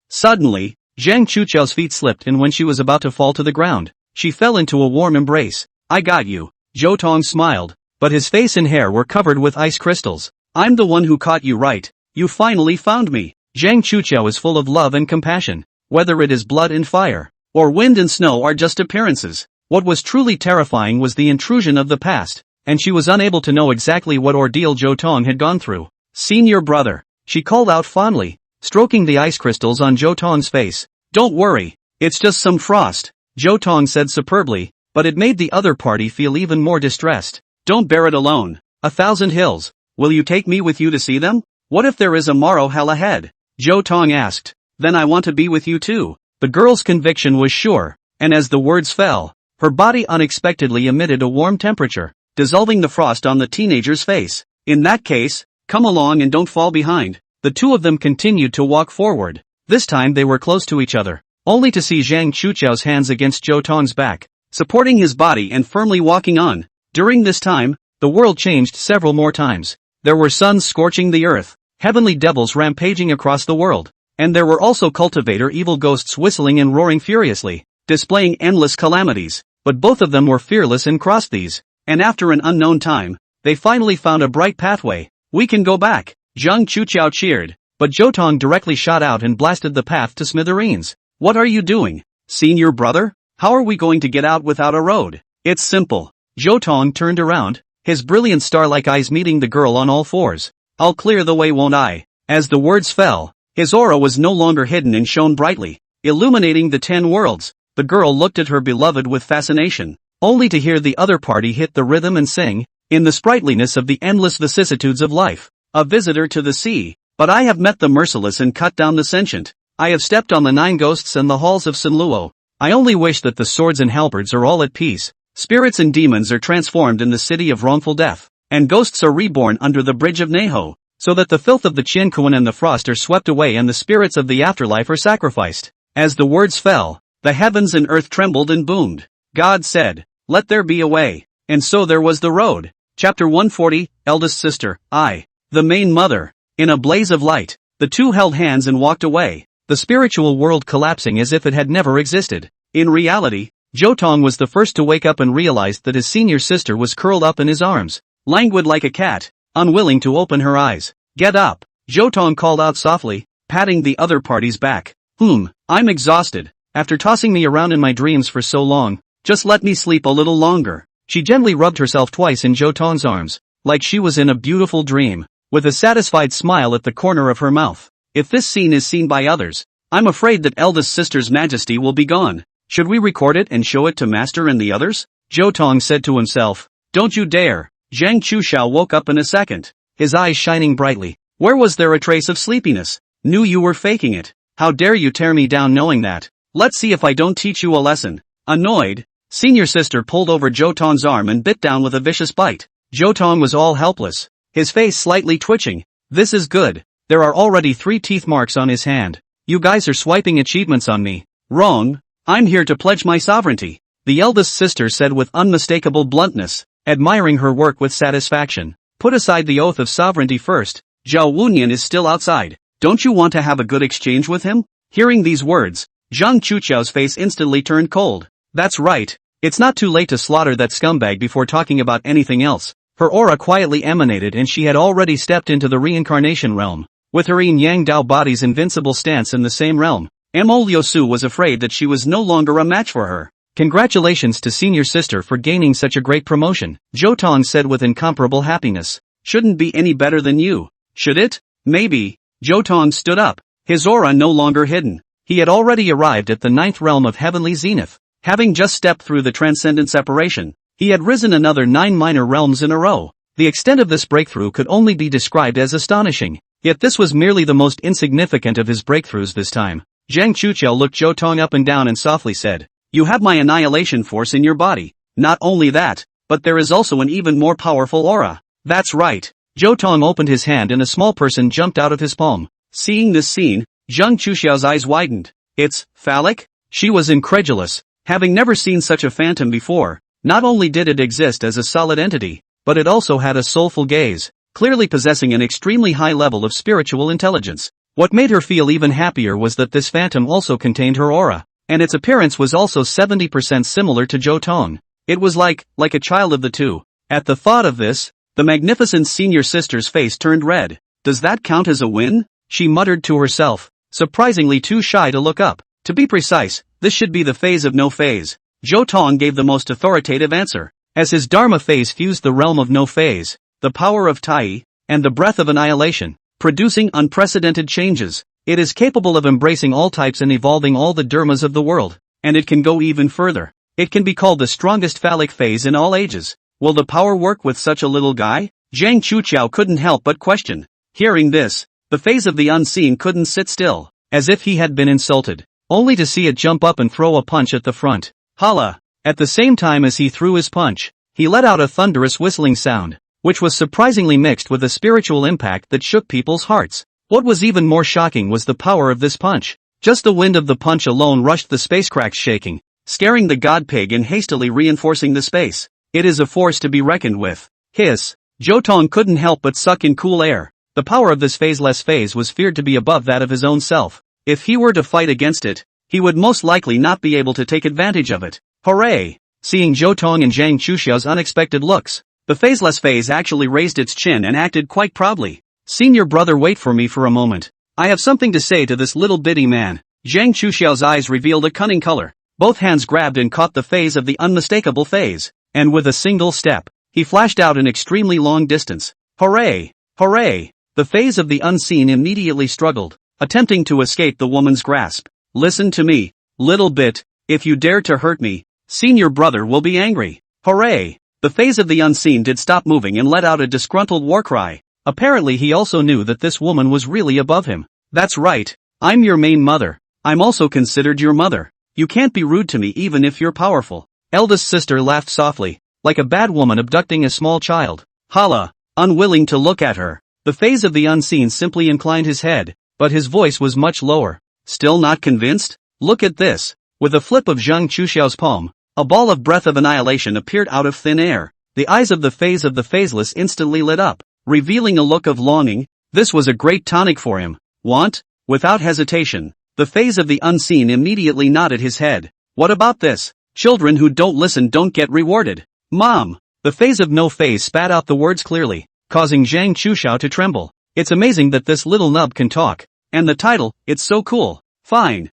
Suddenly, Zhang Chuxiao's feet slipped, and when she was about to fall to the ground, she fell into a warm embrace. I got you. Zhou Tong smiled, but his face and hair were covered with ice crystals. I'm the one who caught you, right? You finally found me. Zhang Chuqiao is full of love and compassion. Whether it is blood and fire, or wind and snow are just appearances. What was truly terrifying was the intrusion of the past, and she was unable to know exactly what ordeal Zhou Tong had gone through. Senior brother, she called out fondly, stroking the ice crystals on Zhou Tong's face. Don't worry, it's just some frost, Zhou Tong said superbly, but it made the other party feel even more distressed. Don't bear it alone. 1,000 hills. Will you take me with you to see them? What if there is a morrow hell ahead? Zhou Tong asked. Then I want to be with you too. The girl's conviction was sure, and as the words fell, her body unexpectedly emitted a warm temperature, dissolving the frost on the teenager's face. In that case, come along and don't fall behind. The two of them continued to walk forward. This time they were close to each other, only to see Zhang Chuqiao's hands against Zhou Tong's back, supporting his body and firmly walking on. During this time, the world changed several more times. There were suns scorching the earth, heavenly devils rampaging across the world, and there were also cultivator evil ghosts whistling and roaring furiously, displaying endless calamities. But both of them were fearless and crossed these, and after an unknown time, they finally found a bright pathway. We can go back. Zhang Chuqiao cheered, but Zhou Tong directly shot out and blasted the path to smithereens. What are you doing, senior brother? How are we going to get out without a road? It's simple. Zhou Tong turned around, his brilliant star-like eyes meeting the girl on all fours. I'll clear the way, won't I? As the words fell, his aura was no longer hidden and shone brightly, illuminating the 10 worlds. The girl looked at her beloved with fascination, only to hear the other party hit the rhythm and sing, in the sprightliness of the endless vicissitudes of life. A visitor to the sea, but I have met the merciless and cut down the sentient. I have stepped on the 9 ghosts and the halls of Sinluo. I only wish that the swords and halberds are all at peace. Spirits and demons are transformed in the city of wrongful death, and ghosts are reborn under the bridge of Neho, so that the filth of the Qiankuan and the frost are swept away and the spirits of the afterlife are sacrificed. As the words fell, the heavens and earth trembled and boomed. God said, let there be a way. And so there was the road. Chapter 140, Eldest Sister, I. The main mother. In a blaze of light, the two held hands and walked away, the spiritual world collapsing as if it had never existed. In reality, Zhou Tong was the first to wake up and realized that his senior sister was curled up in his arms, languid like a cat, unwilling to open her eyes. Get up, Zhou Tong called out softly, patting the other party's back. I'm exhausted. After tossing me around in my dreams for so long, just let me sleep a little longer. She gently rubbed herself twice in Zhou Tong's arms, like she was in a beautiful dream, with a satisfied smile at the corner of her mouth. If this scene is seen by others, I'm afraid that eldest sister's majesty will be gone. Should we record it and show it to master and the others? Zhou Tong said to himself. Don't you dare. Zhang Chuqiao woke up in a second, his eyes shining brightly. Where was there a trace of sleepiness? Knew you were faking it. How dare you tear me down knowing that? Let's see if I don't teach you a lesson. Annoyed, senior sister pulled over Zhou Tong's arm and bit down with a vicious bite. Zhou Tong was all helpless, his face slightly twitching. This is good. There are already 3 teeth marks on his hand. You guys are swiping achievements on me. Wrong. I'm here to pledge my sovereignty, the eldest sister said with unmistakable bluntness, admiring her work with satisfaction. Put aside the oath of sovereignty first. Zhao Wunyan is still outside. Don't you want to have a good exchange with him? Hearing these words, Zhang Chuqiao's face instantly turned cold. That's right. It's not too late to slaughter that scumbag before talking about anything else. Her aura quietly emanated and she had already stepped into the reincarnation realm. With her yin yang Dao body's invincible stance in the same realm, Mo Liusu was afraid that she was no longer a match for her. Congratulations to senior sister for gaining such a great promotion, Zhou Tong said with incomparable happiness. Shouldn't be any better than you, should it? Maybe. Zhou Tong stood up, his aura no longer hidden. He had already arrived at the 9th realm of heavenly zenith. Having just stepped through the transcendent separation, he had risen another 9 minor realms in a row. The extent of this breakthrough could only be described as astonishing. Yet this was merely the most insignificant of his breakthroughs this time. Zhang Chuqiao looked Zhou Tong up and down and softly said, You have my annihilation force in your body. Not only that, but there is also an even more powerful aura. That's right. Zhou Tong opened his hand and a small person jumped out of his palm. Seeing this scene, Zhang Chuqiao's eyes widened. It's phallic? She was incredulous, having never seen such a phantom before. Not only did it exist as a solid entity, but it also had a soulful gaze, clearly possessing an extremely high level of spiritual intelligence. What made her feel even happier was that this phantom also contained her aura, and its appearance was also 70% similar to Zhou Tong. It was like a child of the two. At the thought of this, the magnificent senior sister's face turned red. Does that count as a win? She muttered to herself, surprisingly too shy to look up. To be precise, this should be the phase of no phase. Zhou Tong gave the most authoritative answer. As his Dharma phase fused the realm of no phase, the power of Tai, and the breath of annihilation, producing unprecedented changes. It is capable of embracing all types and evolving all the dharmas of the world, and it can go even further. It can be called the strongest phallic phase in all ages. Will the power work with such a little guy? Zhang Chuqiao couldn't help but question. Hearing this, the phase of the unseen couldn't sit still, as if he had been insulted, only to see it jump up and throw a punch at the front. Hala! At the same time as he threw his punch, he let out a thunderous whistling sound, which was surprisingly mixed with a spiritual impact that shook people's hearts. What was even more shocking was the power of this punch. Just the wind of the punch alone rushed the spacecraft shaking, scaring the god pig and hastily reinforcing the space. It is a force to be reckoned with. Hiss! Zhou Tong couldn't help but suck in cool air. The power of this phaseless phase was feared to be above that of his own self. If he were to fight against it, he would most likely not be able to take advantage of it. Hooray! Seeing Zhou Tong and Zhang Chuxiao's unexpected looks, the phaseless phase actually raised its chin and acted quite proudly. Senior brother, wait for me for a moment. I have something to say to this little bitty man. Zhang Chuxiao's eyes revealed a cunning color. Both hands grabbed and caught the phase of the unmistakable phase, and with a single step, he flashed out an extremely long distance. Hooray! Hooray! The phase of the unseen immediately struggled, attempting to escape the woman's grasp. Listen to me, little bit, if you dare to hurt me, senior brother will be angry. Hooray! The phase of the unseen did stop moving and let out a disgruntled war cry. Apparently he also knew that this woman was really above him. That's right, I'm your main mother. I'm also considered your mother. You can't be rude to me even if you're powerful. Eldest sister laughed softly, like a bad woman abducting a small child. Hala, unwilling to look at her, the phase of the unseen simply inclined his head, but his voice was much lower. Still not convinced? Look at this. With a flip of Zhang Chuxiao's palm, a ball of breath of annihilation appeared out of thin air. The eyes of the phase of the phaseless instantly lit up, revealing a look of longing. This was a great tonic for him. Want? Without hesitation, the phase of the unseen immediately nodded his head. What about this? Children who don't listen don't get rewarded. Mom! The phase of no phase spat out the words clearly, causing Zhang Chuxiao to tremble. It's amazing that this little nub can talk. And the title, it's so cool. Fine,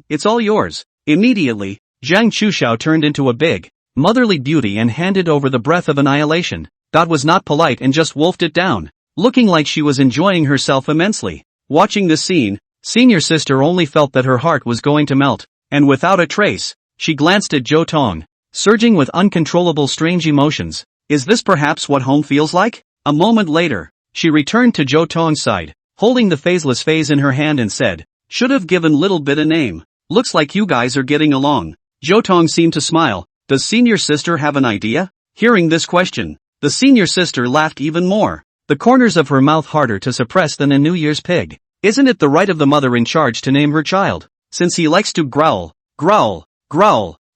it's all yours. Immediately, Zhang Chuxiao turned into a big, motherly beauty and handed over the breath of annihilation. Dot was not polite and just wolfed it down, looking like she was enjoying herself immensely. Watching this scene, senior sister only felt that her heart was going to melt, and without a trace, she glanced at Zhou Tong, surging with uncontrollable strange emotions. Is this perhaps what home feels like? A moment later, she returned to Zhou Tong's side, holding the phaseless phase in her hand and said, should have given little bit a name. Looks like you guys are getting along. Zhou Tong seemed to smile. Does senior sister have an idea? Hearing this question, the senior sister laughed even more, the corners of her mouth harder to suppress than a New Year's pig. Isn't it the right of the mother in charge to name her child? Since he likes to growl,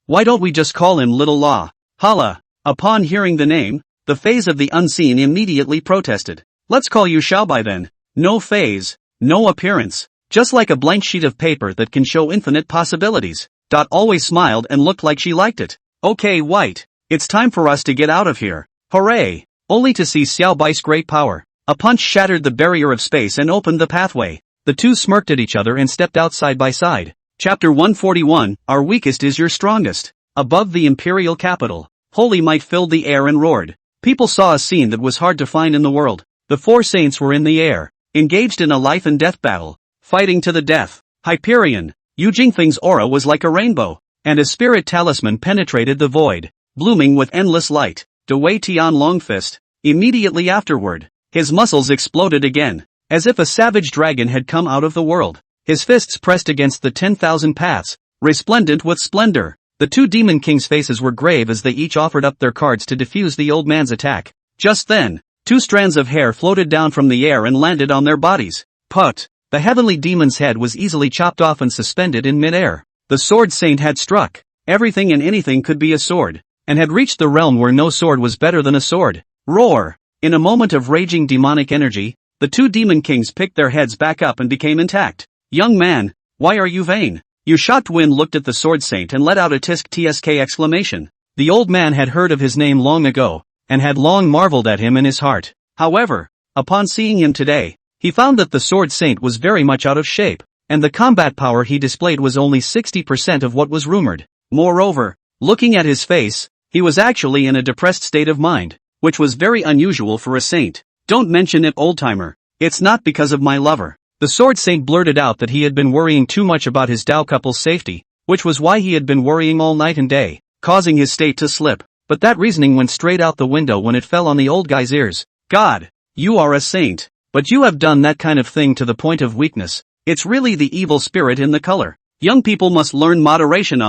why don't we just call him Little Law? Hala! Upon hearing the name, the phase of the unseen immediately protested. Let's call you Xiaobai then. No phase, no appearance, just like a blank sheet of paper that can show infinite possibilities. Dot always smiled and looked like she liked it. Okay, White, it's time for us to get out of here. Hooray! Only to see Xiaobai's great power. A punch shattered the barrier of space and opened the pathway. The two smirked at each other and stepped out side by side. Chapter 141, Our weakest is your strongest. Above the imperial capital, holy might filled the air and roared. People saw a scene that was hard to find in the world. The four saints were in the air, engaged in a life and death battle, fighting to the death. Hyperion, Yu Jingfeng's aura was like a rainbow, and a spirit talisman penetrated the void, blooming with endless light. Dewei Tian Longfist, immediately afterward, his muscles exploded again, as if a savage dragon had come out of the world. His fists pressed against the 10,000 paths, resplendent with splendor. The two demon kings' faces were grave as they each offered up their cards to defuse the old man's attack. Just then, two strands of hair floated down from the air and landed on their bodies. Put! The heavenly demon's head was easily chopped off and suspended in midair. The sword saint had struck. Everything and anything could be a sword, and had reached the realm where no sword was better than a sword. Roar! In a moment of raging demonic energy, the two demon kings picked their heads back up and became intact. Young man, why are you vain? Yu Shocked Wind looked at the Sword Saint and let out a tsk exclamation. The old man had heard of his name long ago, and had long marveled at him in his heart. However, upon seeing him today, he found that the Sword Saint was very much out of shape, and the combat power he displayed was only 60% of what was rumored. Moreover, looking at his face, he was actually in a depressed state of mind, which was very unusual for a saint. Don't mention it, old-timer. It's not because of my lover. The Sword Saint blurted out that he had been worrying too much about his Dao couple's safety, which was why he had been worrying all night and day, causing his state to slip. But that reasoning went straight out the window when it fell on the old guy's ears. God, you are a saint, but you have done that kind of thing to the point of weakness. It's really the evil spirit in the color. Young people must learn moderation.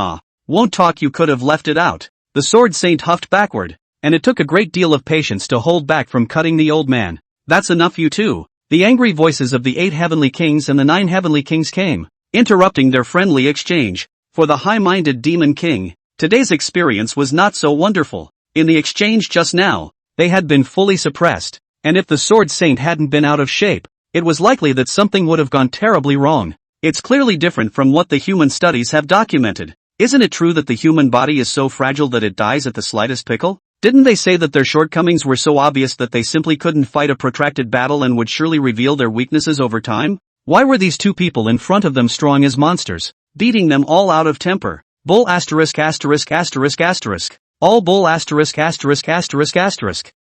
Won't talk, you could have left it out. The Sword Saint huffed backward, and it took a great deal of patience to hold back from cutting the old man. That's enough, you two. The angry voices of the 8 heavenly kings and the 9 heavenly kings came, interrupting their friendly exchange. For the high-minded demon king, today's experience was not so wonderful. In the exchange just now, they had been fully suppressed, and if the Sword Saint hadn't been out of shape, it was likely that something would have gone terribly wrong. It's clearly different from what the human studies have documented. Isn't it true that the human body is so fragile that it dies at the slightest pickle? Didn't they say that their shortcomings were so obvious that they simply couldn't fight a protracted battle and would surely reveal their weaknesses over time? Why were these two people in front of them strong as monsters, beating them all out of temper? Bull ********. All bull *******.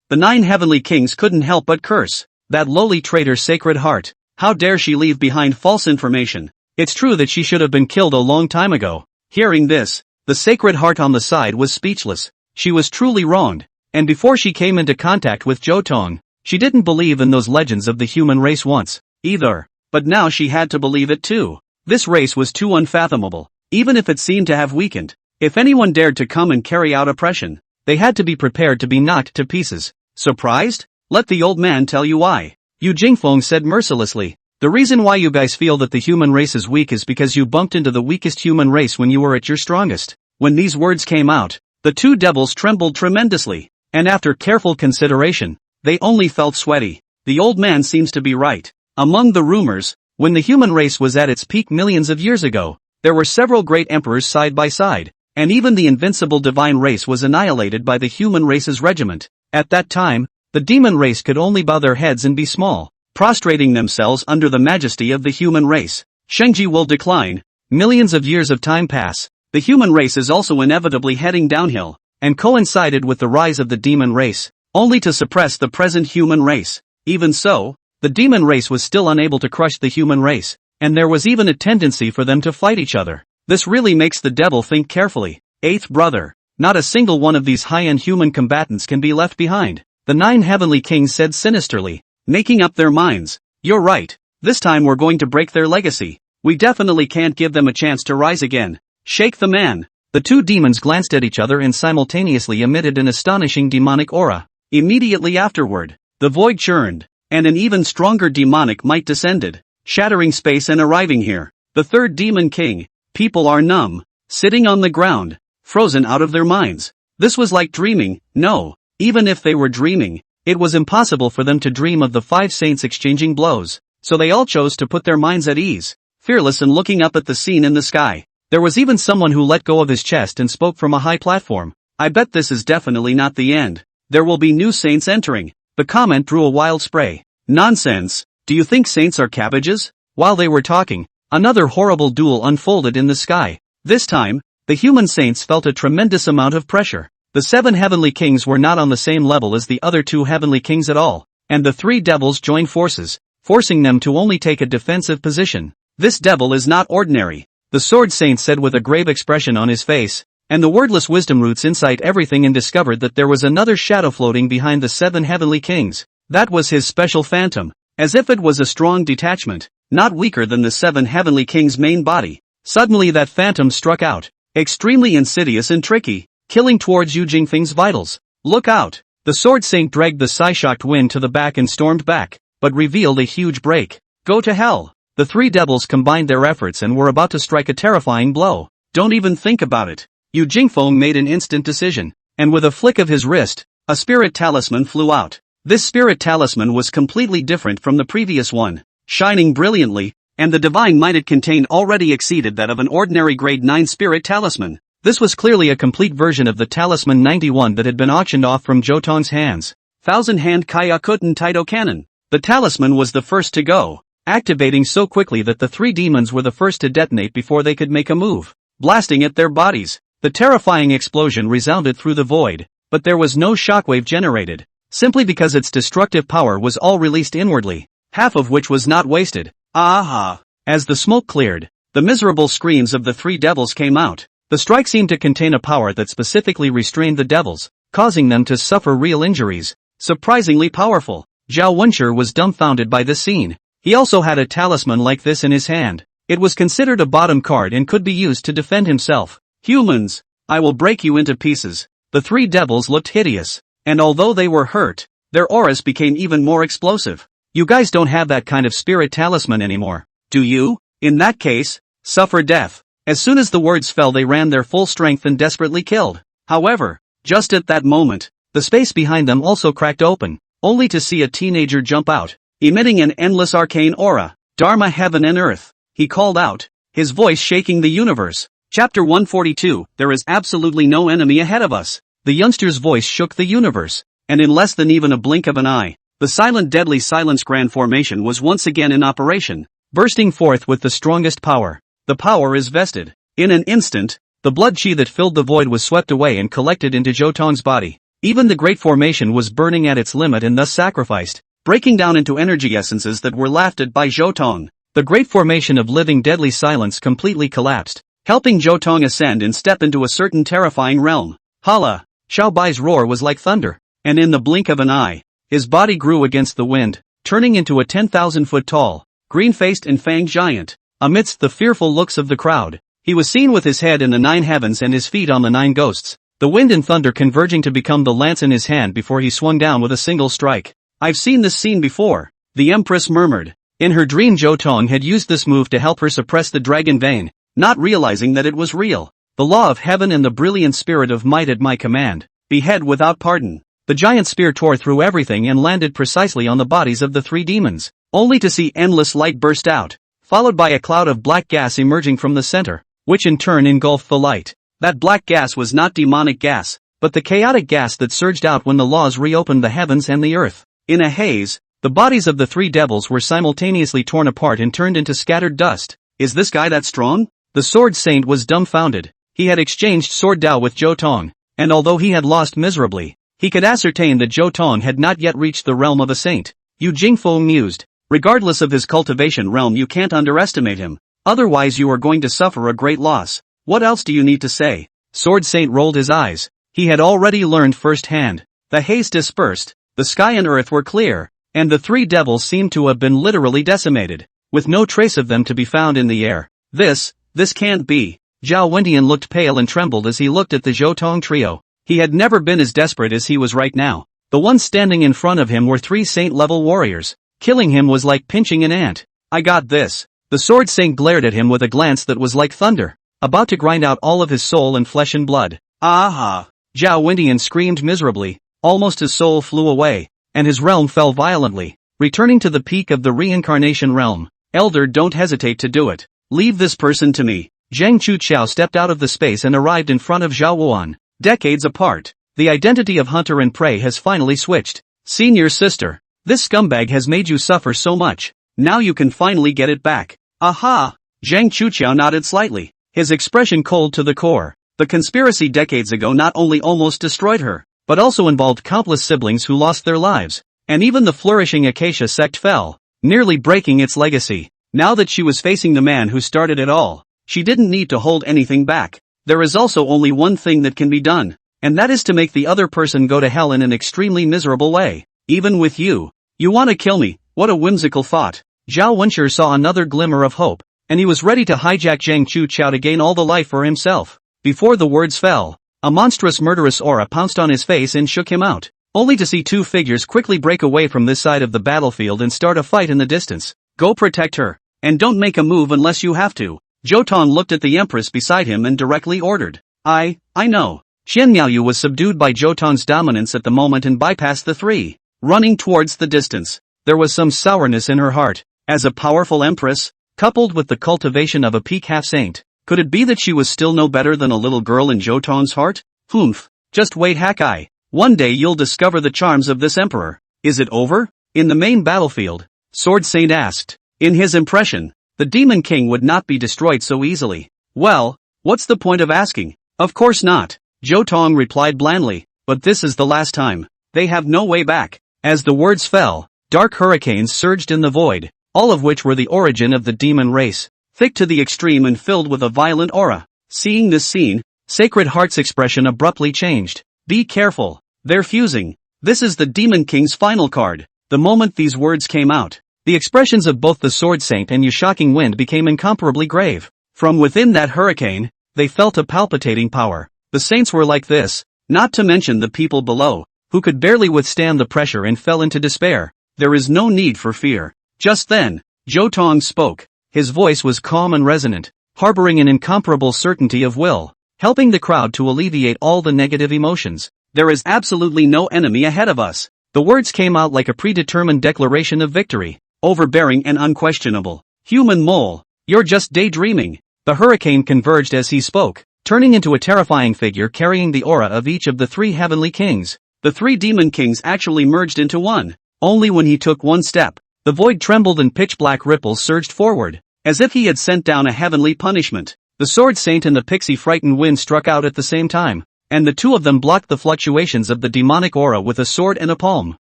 The 9 heavenly kings couldn't help but curse. That lowly traitor Sacred Heart. How dare she leave behind false information? It's true that she should have been killed a long time ago. Hearing this, the Sacred Heart on the side was speechless. She was truly wronged, and before she came into contact with Zhou Tong, she didn't believe in those legends of the human race once, either, but now she had to believe it too. This race was too unfathomable, even if it seemed to have weakened. If anyone dared to come and carry out oppression, they had to be prepared to be knocked to pieces. Surprised? Let the old man tell you why. Yu Jingfeng said mercilessly. The reason why you guys feel that the human race is weak is because you bumped into the weakest human race when you were at your strongest. When these words came out, the 2 devils trembled tremendously, and after careful consideration, they only felt sweaty. The old man seems to be right. Among the rumors, when the human race was at its peak millions of years ago, there were several great emperors side by side, and even the invincible divine race was annihilated by the human race's regiment. At that time, the demon race could only bow their heads and be small, prostrating themselves under the majesty of the human race. Shengji will decline. Millions of years of time pass. The human race is also inevitably heading downhill, and coincided with the rise of the demon race, only to suppress the present human race. Even so, the demon race was still unable to crush the human race, and there was even a tendency for them to fight each other. This really makes the devil think carefully. 8th brother, not a single one of these high-end human combatants can be left behind, the 9 heavenly kings said sinisterly, making up their minds. You're right, this time we're going to break their legacy. We definitely can't give them a chance to rise again. Shake the man. The 2 demons glanced at each other and simultaneously emitted an astonishing demonic aura. Immediately afterward, the void churned, and an even stronger demonic might descended, shattering space and arriving here. The 3rd demon king. People are numb, sitting on the ground, frozen out of their minds. This was like dreaming. No, even if they were dreaming, it was impossible for them to dream of the 5 saints exchanging blows, so they all chose to put their minds at ease, fearless and looking up at the scene in the sky. There was even someone who let go of his chest and spoke from a high platform. I bet this is definitely not the end. There will be new saints entering. The comment drew a wild spray. Nonsense. Do you think saints are cabbages? While they were talking, another horrible duel unfolded in the sky. This time, the human saints felt a tremendous amount of pressure. The 7 heavenly kings were not on the same level as the other 2 heavenly kings at all, and the 3 devils joined forces, forcing them to only take a defensive position. This devil is not ordinary, the Sword Saint said with a grave expression on his face, and the wordless wisdom roots inside everything and discovered that there was another shadow floating behind the 7 heavenly kings. That was his special phantom, as if it was a strong detachment, not weaker than the 7 heavenly kings' main body. Suddenly that phantom struck out, extremely insidious and tricky, killing towards Yu Jingfeng's vitals. Look out! The Sword Saint dragged the Shocked Wind to the back and stormed back, but revealed a huge break. Go to hell! The 3 devils combined their efforts and were about to strike a terrifying blow. Don't even think about it. Yu Jingfeng made an instant decision, and with a flick of his wrist, a spirit talisman flew out. This spirit talisman was completely different from the previous one. Shining brilliantly, and the divine might it contained already exceeded that of an ordinary grade 9 spirit talisman. This was clearly a complete version of the Talisman 91 that had been auctioned off from Zhou Tong's hands. Thousand-hand Kayakuten Taito Cannon. The talisman was the first to go, activating so quickly that the three demons were the first to detonate before they could make a move, blasting at their bodies. The terrifying explosion resounded through the void, but there was no shockwave generated, simply because its destructive power was all released inwardly, half of which was not wasted. Aha! As the smoke cleared, the miserable screams of the three devils came out. The strike seemed to contain a power that specifically restrained the devils, causing them to suffer real injuries. Surprisingly powerful. Zhao Wenshi was dumbfounded by this scene. He also had a talisman like this in his hand. It was considered a bottom card and could be used to defend himself. Humans, I will break you into pieces. The three devils looked hideous, and although they were hurt, their auras became even more explosive. You guys don't have that kind of spirit talisman anymore, do you? In that case, suffer death. As soon as the words fell, they ran their full strength and desperately killed. However, just at that moment, the space behind them also cracked open, only to see a teenager jump out, emitting an endless arcane aura. Dharma, heaven and earth, he called out, his voice shaking the universe. Chapter 142, there is absolutely no enemy ahead of us. The youngster's voice shook the universe, and in less than even a blink of an eye, the silent deadly silence grand formation was once again in operation, bursting forth with the strongest power. The power is vested. In an instant, the blood chi that filled the void was swept away and collected into Zhou Tong's body. Even the great formation was burning at its limit and thus sacrificed, breaking down into energy essences that were laughed at by Zhou Tong. The great formation of living deadly silence completely collapsed, helping Zhou Tong ascend and step into a certain terrifying realm. Hala! Xiao Bai's roar was like thunder, and in the blink of an eye, his body grew against the wind, turning into a 10,000-foot tall, green-faced and fanged giant. Amidst the fearful looks of the crowd, he was seen with his head in the 9 heavens and his feet on the 9 ghosts, the wind and thunder converging to become the lance in his hand before he swung down with a single strike. I've seen this scene before, the Empress murmured. In her dream, Zhou Tong had used this move to help her suppress the dragon vein, not realizing that it was real. The law of heaven and the brilliant spirit of might at my command. Behead without pardon. The giant spear tore through everything and landed precisely on the bodies of the three demons, only to see endless light burst out, followed by a cloud of black gas emerging from the center, which in turn engulfed the light. That black gas was not demonic gas, but the chaotic gas that surged out when the laws reopened the heavens and the earth. In a haze, the bodies of the three devils were simultaneously torn apart and turned into scattered dust. Is this guy that strong? The sword saint was dumbfounded. He had exchanged sword Dao with Zhou Tong, and although he had lost miserably, he could ascertain that Zhou Tong had not yet reached the realm of a saint. Yu Jingfo mused. Regardless of his cultivation realm, you can't underestimate him, otherwise you are going to suffer a great loss. What else do you need to say? Sword Saint rolled his eyes. He had already learned firsthand. The haze dispersed, the sky and earth were clear, and the three devils seemed to have been literally decimated, with no trace of them to be found in the air. This can't be. Zhao Wendian looked pale and trembled as he looked at the Zhou Tong trio. He had never been as desperate as he was right now. The ones standing in front of him were 3 saint-level warriors. Killing him was like pinching an ant. I got this. The sword saint glared at him with a glance that was like thunder, about to grind out all of his soul and flesh and blood. Aha! Zhao Wendian screamed miserably, almost his soul flew away, and his realm fell violently, returning to the peak of the reincarnation realm. Elder, don't hesitate to do it. Leave this person to me. Zhang Chuqiao stepped out of the space and arrived in front of Zhao Wuan. Decades apart, the identity of hunter and prey has finally switched. Senior sister, this scumbag has made you suffer so much. Now you can finally get it back. Aha! Zhang Chuqiao nodded slightly, his expression cold to the core. The conspiracy decades ago not only almost destroyed her, but also involved countless siblings who lost their lives, and even the flourishing Acacia sect fell, nearly breaking its legacy. Now that she was facing the man who started it all, she didn't need to hold anything back. There is also only one thing that can be done, and that is to make the other person go to hell in an extremely miserable way. Even with you. You want to kill me? What a whimsical thought. Zhao Wenshi saw another glimmer of hope, and he was ready to hijack Zhang Chuqiao to gain all the life for himself. Before the words fell, a monstrous murderous aura pounced on his face and shook him out, only to see 2 figures quickly break away from this side of the battlefield and start a fight in the distance. Go protect her, and don't make a move unless you have to. Zhou Tong looked at the Empress beside him and directly ordered. I know. Xian Miaoyu was subdued by Zhou Tong's dominance at the moment and bypassed the 3, running towards the distance. There was some sourness in her heart. As a powerful empress, coupled with the cultivation of a peak half-saint. Could it be that she was still no better than a little girl in Zhou Tong's heart? Humph. Just wait, Hakai. One day you'll discover the charms of this emperor. Is it over? In the main battlefield, Sword Saint asked. In his impression, the Demon King would not be destroyed so easily. Well, what's the point of asking? Of course not, Zhou Tong replied blandly, but this is the last time. They have no way back. As the words fell, dark hurricanes surged in the void, all of which were the origin of the demon race, thick to the extreme and filled with a violent aura. Seeing this scene, Sacred Heart's expression abruptly changed. Be careful, they're fusing. This is the Demon King's final card. The moment these words came out, the expressions of both the Sword Saint and Yushocking Wind became incomparably grave. From within that hurricane, they felt a palpitating power. The saints were like this, not to mention the people below, who could barely withstand the pressure and fell into despair. There is no need for fear. Just then, Zhou Tong spoke. His voice was calm and resonant, harboring an incomparable certainty of will, helping the crowd to alleviate all the negative emotions. There is absolutely no enemy ahead of us. The words came out like a predetermined declaration of victory, overbearing and unquestionable. Human mole, you're just daydreaming. The hurricane converged as he spoke, turning into a terrifying figure carrying the aura of each of the three heavenly kings. The three demon kings actually merged into one. Only when he took one step, the void trembled and pitch-black ripples surged forward, as if he had sent down a heavenly punishment. The Sword Saint and the pixie frightened wind struck out at the same time, and the two of them blocked the fluctuations of the demonic aura with a sword and a palm.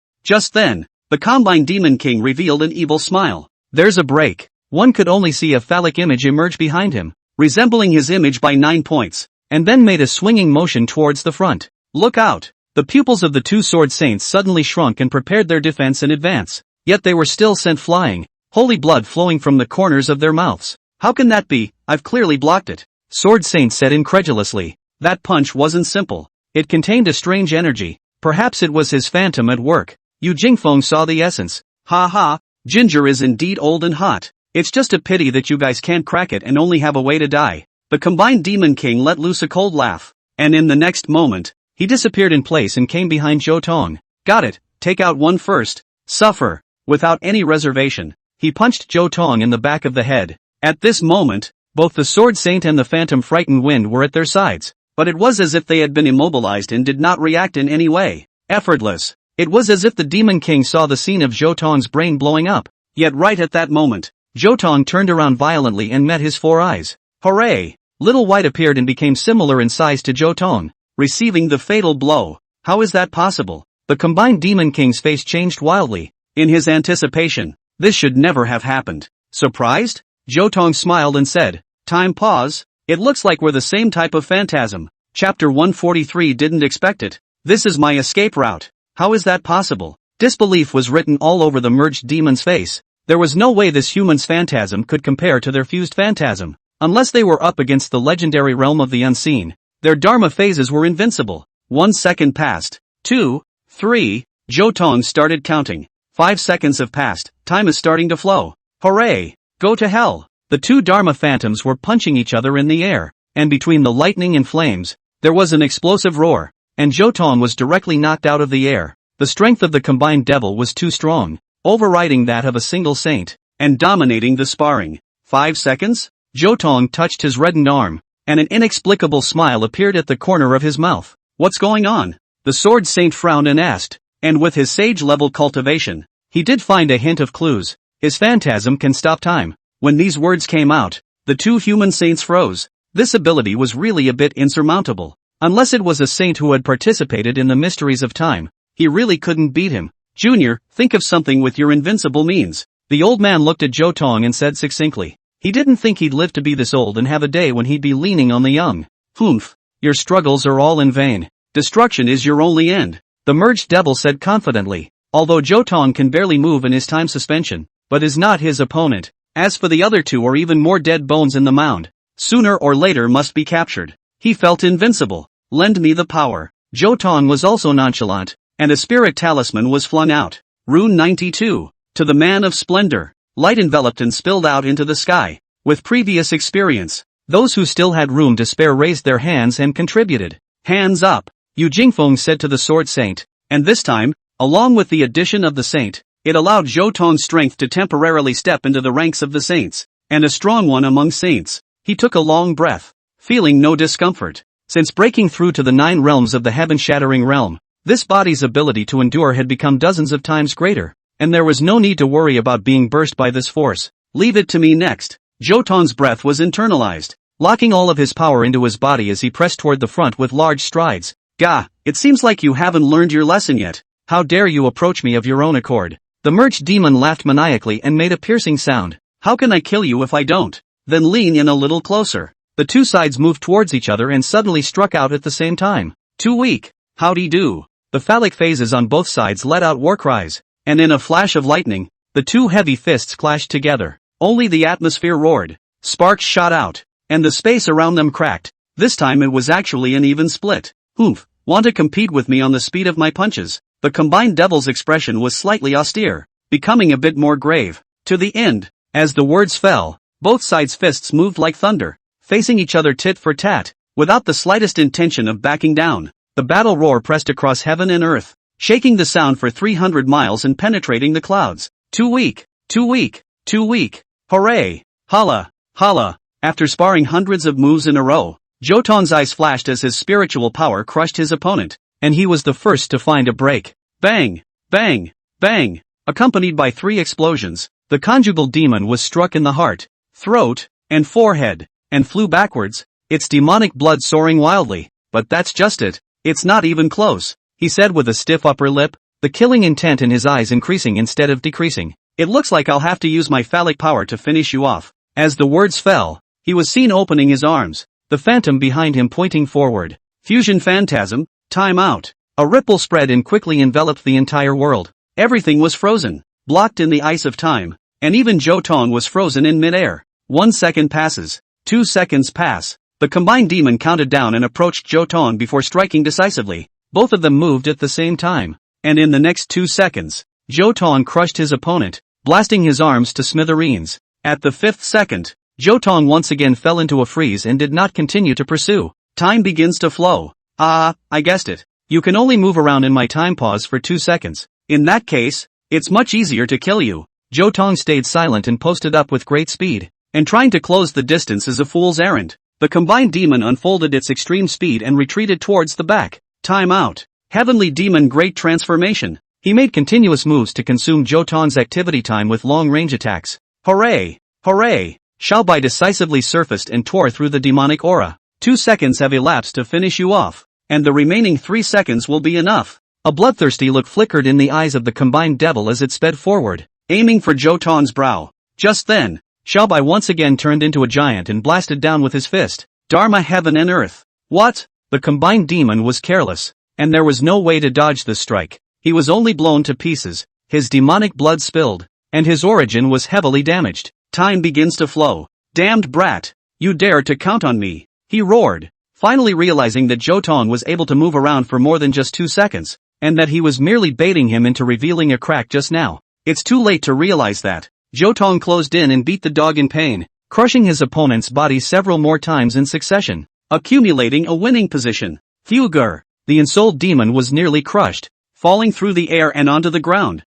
Just then, the combined Demon King revealed an evil smile. There's a break. One could only see a phallic image emerge behind him, resembling his image by 9 points, and then made a swinging motion towards the front. Look out! The pupils of the two Sword Saints suddenly shrunk and prepared their defense in advance, yet they were still sent flying, holy blood flowing from the corners of their mouths. How can that be? I've clearly blocked it, Sword Saint said incredulously. That punch wasn't simple. It contained a strange energy. Perhaps it was his phantom at work. Yu Jingfeng saw the essence. Ha ha, Ginger is indeed old and hot. It's just a pity that you guys can't crack it and only have a way to die. The combined Demon King let loose a cold laugh, and in the next moment, he disappeared in place and came behind Zhou Tong. Got it, take out one first. Suffer. Without any reservation, he punched Zhou Tong in the back of the head. At this moment, both the Sword Saint and the Phantom Frightened Wind were at their sides, but it was as if they had been immobilized and did not react in any way. Effortless. It was as if the Demon King saw the scene of Zhou Tong's brain blowing up. Yet right at that moment, Zhou Tong turned around violently and met his 4 eyes. Hooray! Little White appeared and became similar in size to Zhou Tong, receiving the fatal blow. How is that possible? The combined Demon King's face changed wildly. In his anticipation, this should never have happened. Surprised? Zhou Tong smiled and said, Time pause. It looks like we're the same type of phantasm. Chapter 143 didn't expect it. This is my escape route. How is that possible? Disbelief was written all over the merged demon's face. There was no way this human's phantasm could compare to their fused phantasm. Unless they were up against the legendary realm of the unseen, their Dharma phases were invincible. 1 second passed. 2, 3, Zhou Tong started counting. 5 seconds have passed. Time is starting to flow. Hooray! Go to hell! The two Dharma phantoms were punching each other in the air, and between the lightning and flames, there was an explosive roar, and Zhou Tong was directly knocked out of the air. The strength of the combined devil was too strong, overriding that of a single saint, and dominating the sparring. 5 seconds? Zhou Tong touched his reddened arm, and an inexplicable smile appeared at the corner of his mouth. What's going on? The Sword Saint frowned and asked, and with his sage-level cultivation, he did find a hint of clues. His phantasm can stop time. When these words came out, the two human saints froze. This ability was really a bit insurmountable. Unless it was a saint who had participated in the mysteries of time, he really couldn't beat him. Junior, think of something with your invincible means. The old man looked at Zhou Tong and said succinctly. He didn't think he'd live to be this old and have a day when he'd be leaning on the young. Humph. Your struggles are all in vain. Destruction is your only end. The merged devil said confidently, although Zhou Tong can barely move in his time suspension, but is not his opponent. As for the other two or even more dead bones in the mound, sooner or later must be captured. He felt invincible. Lend me the power. Zhou Tong was also nonchalant, and a spirit talisman was flung out. Rune 92. To the man of splendor. Light enveloped and spilled out into the sky. With previous experience, those who still had room to spare raised their hands and contributed. Hands up, Yu Jingfeng said to the Sword Saint, and this time, along with the addition of the saint, it allowed Zhou Tong's strength to temporarily step into the ranks of the saints. and a strong one among saints. He took a long breath, feeling no discomfort. Since breaking through to the 9 realms of the heaven-shattering realm, this body's ability to endure had become dozens of times greater, and there was no need to worry about being burst by this force. Leave it to me next. Zhou Tong's breath was internalized, locking all of his power into his body as he pressed toward the front with large strides. Gah, it seems like you haven't learned your lesson yet. How dare you approach me of your own accord? The merged demon laughed maniacally and made a piercing sound. How can I kill you if I don't? Then lean in a little closer. The two sides moved towards each other and suddenly struck out at the same time. Too weak. Howdy do. The phallic phases on both sides let out war cries, and in a flash of lightning, the two heavy fists clashed together. Only the atmosphere roared. Sparks shot out, and the space around them cracked. This time it was actually an even split. Oomph, want to compete with me on the speed of my punches? The combined devil's expression was slightly austere, becoming a bit more grave. To the end, as the words fell, both sides' fists moved like thunder, facing each other tit for tat, without the slightest intention of backing down. The battle roar pressed across heaven and earth, shaking the sound for 300 miles and penetrating the clouds. Too weak, too weak, too weak. Hooray! Holla, holla. After sparring hundreds of moves in a row, Zhou Tong's eyes flashed as his spiritual power crushed his opponent, and he was the first to find a break. Bang, bang, bang. Accompanied by 3 explosions, the conjugal demon was struck in the heart, throat, and forehead, and flew backwards, its demonic blood soaring wildly. But that's just it. It's not even close, he said with a stiff upper lip, the killing intent in his eyes increasing instead of decreasing. It looks like I'll have to use my phallic power to finish you off. As the words fell, he was seen opening his arms, the phantom behind him pointing forward. Fusion phantasm, time out. A ripple spread and quickly enveloped the entire world. Everything was frozen, blocked in the ice of time, and even Zhou Tong was frozen in midair. 1 second passes. 2 seconds pass. The combined demon counted down and approached Zhou Tong before striking decisively. Both of them moved at the same time, and in the next 2 seconds, Zhou Tong crushed his opponent, blasting his arms to smithereens. At the 5th second, Zhou Tong once again fell into a freeze and did not continue to pursue. Time begins to flow. I guessed it. You can only move around in my time pause for 2 seconds. In that case, it's much easier to kill you. Zhou Tong stayed silent and posted up with great speed, and trying to close the distance is a fool's errand. The combined demon unfolded its extreme speed and retreated towards the back. Time out. Heavenly demon great transformation. He made continuous moves to consume Zhou Tong's activity time with long-range attacks. Hooray! Hooray! Shao Bai decisively surfaced and tore through the demonic aura. 2 seconds have elapsed to finish you off, and the remaining 3 seconds will be enough. A bloodthirsty look flickered in the eyes of the combined devil as it sped forward, aiming for Zhou Tong's brow. Just then, Shao Bai once again turned into a giant and blasted down with his fist. Dharma heaven and earth. What? The combined demon was careless, and there was no way to dodge this strike. He was only blown to pieces, his demonic blood spilled, and his origin was heavily damaged. Time begins to flow. Damned brat! You dare to count on me! He roared, finally realizing that Zhou Tong was able to move around for more than just 2 seconds, and that he was merely baiting him into revealing a crack just now. It's too late to realize that. Zhou Tong closed in and beat the dog in pain, crushing his opponent's body several more times in succession, accumulating a winning position. Fugur! The ensouled demon was nearly crushed, falling through the air and onto the ground.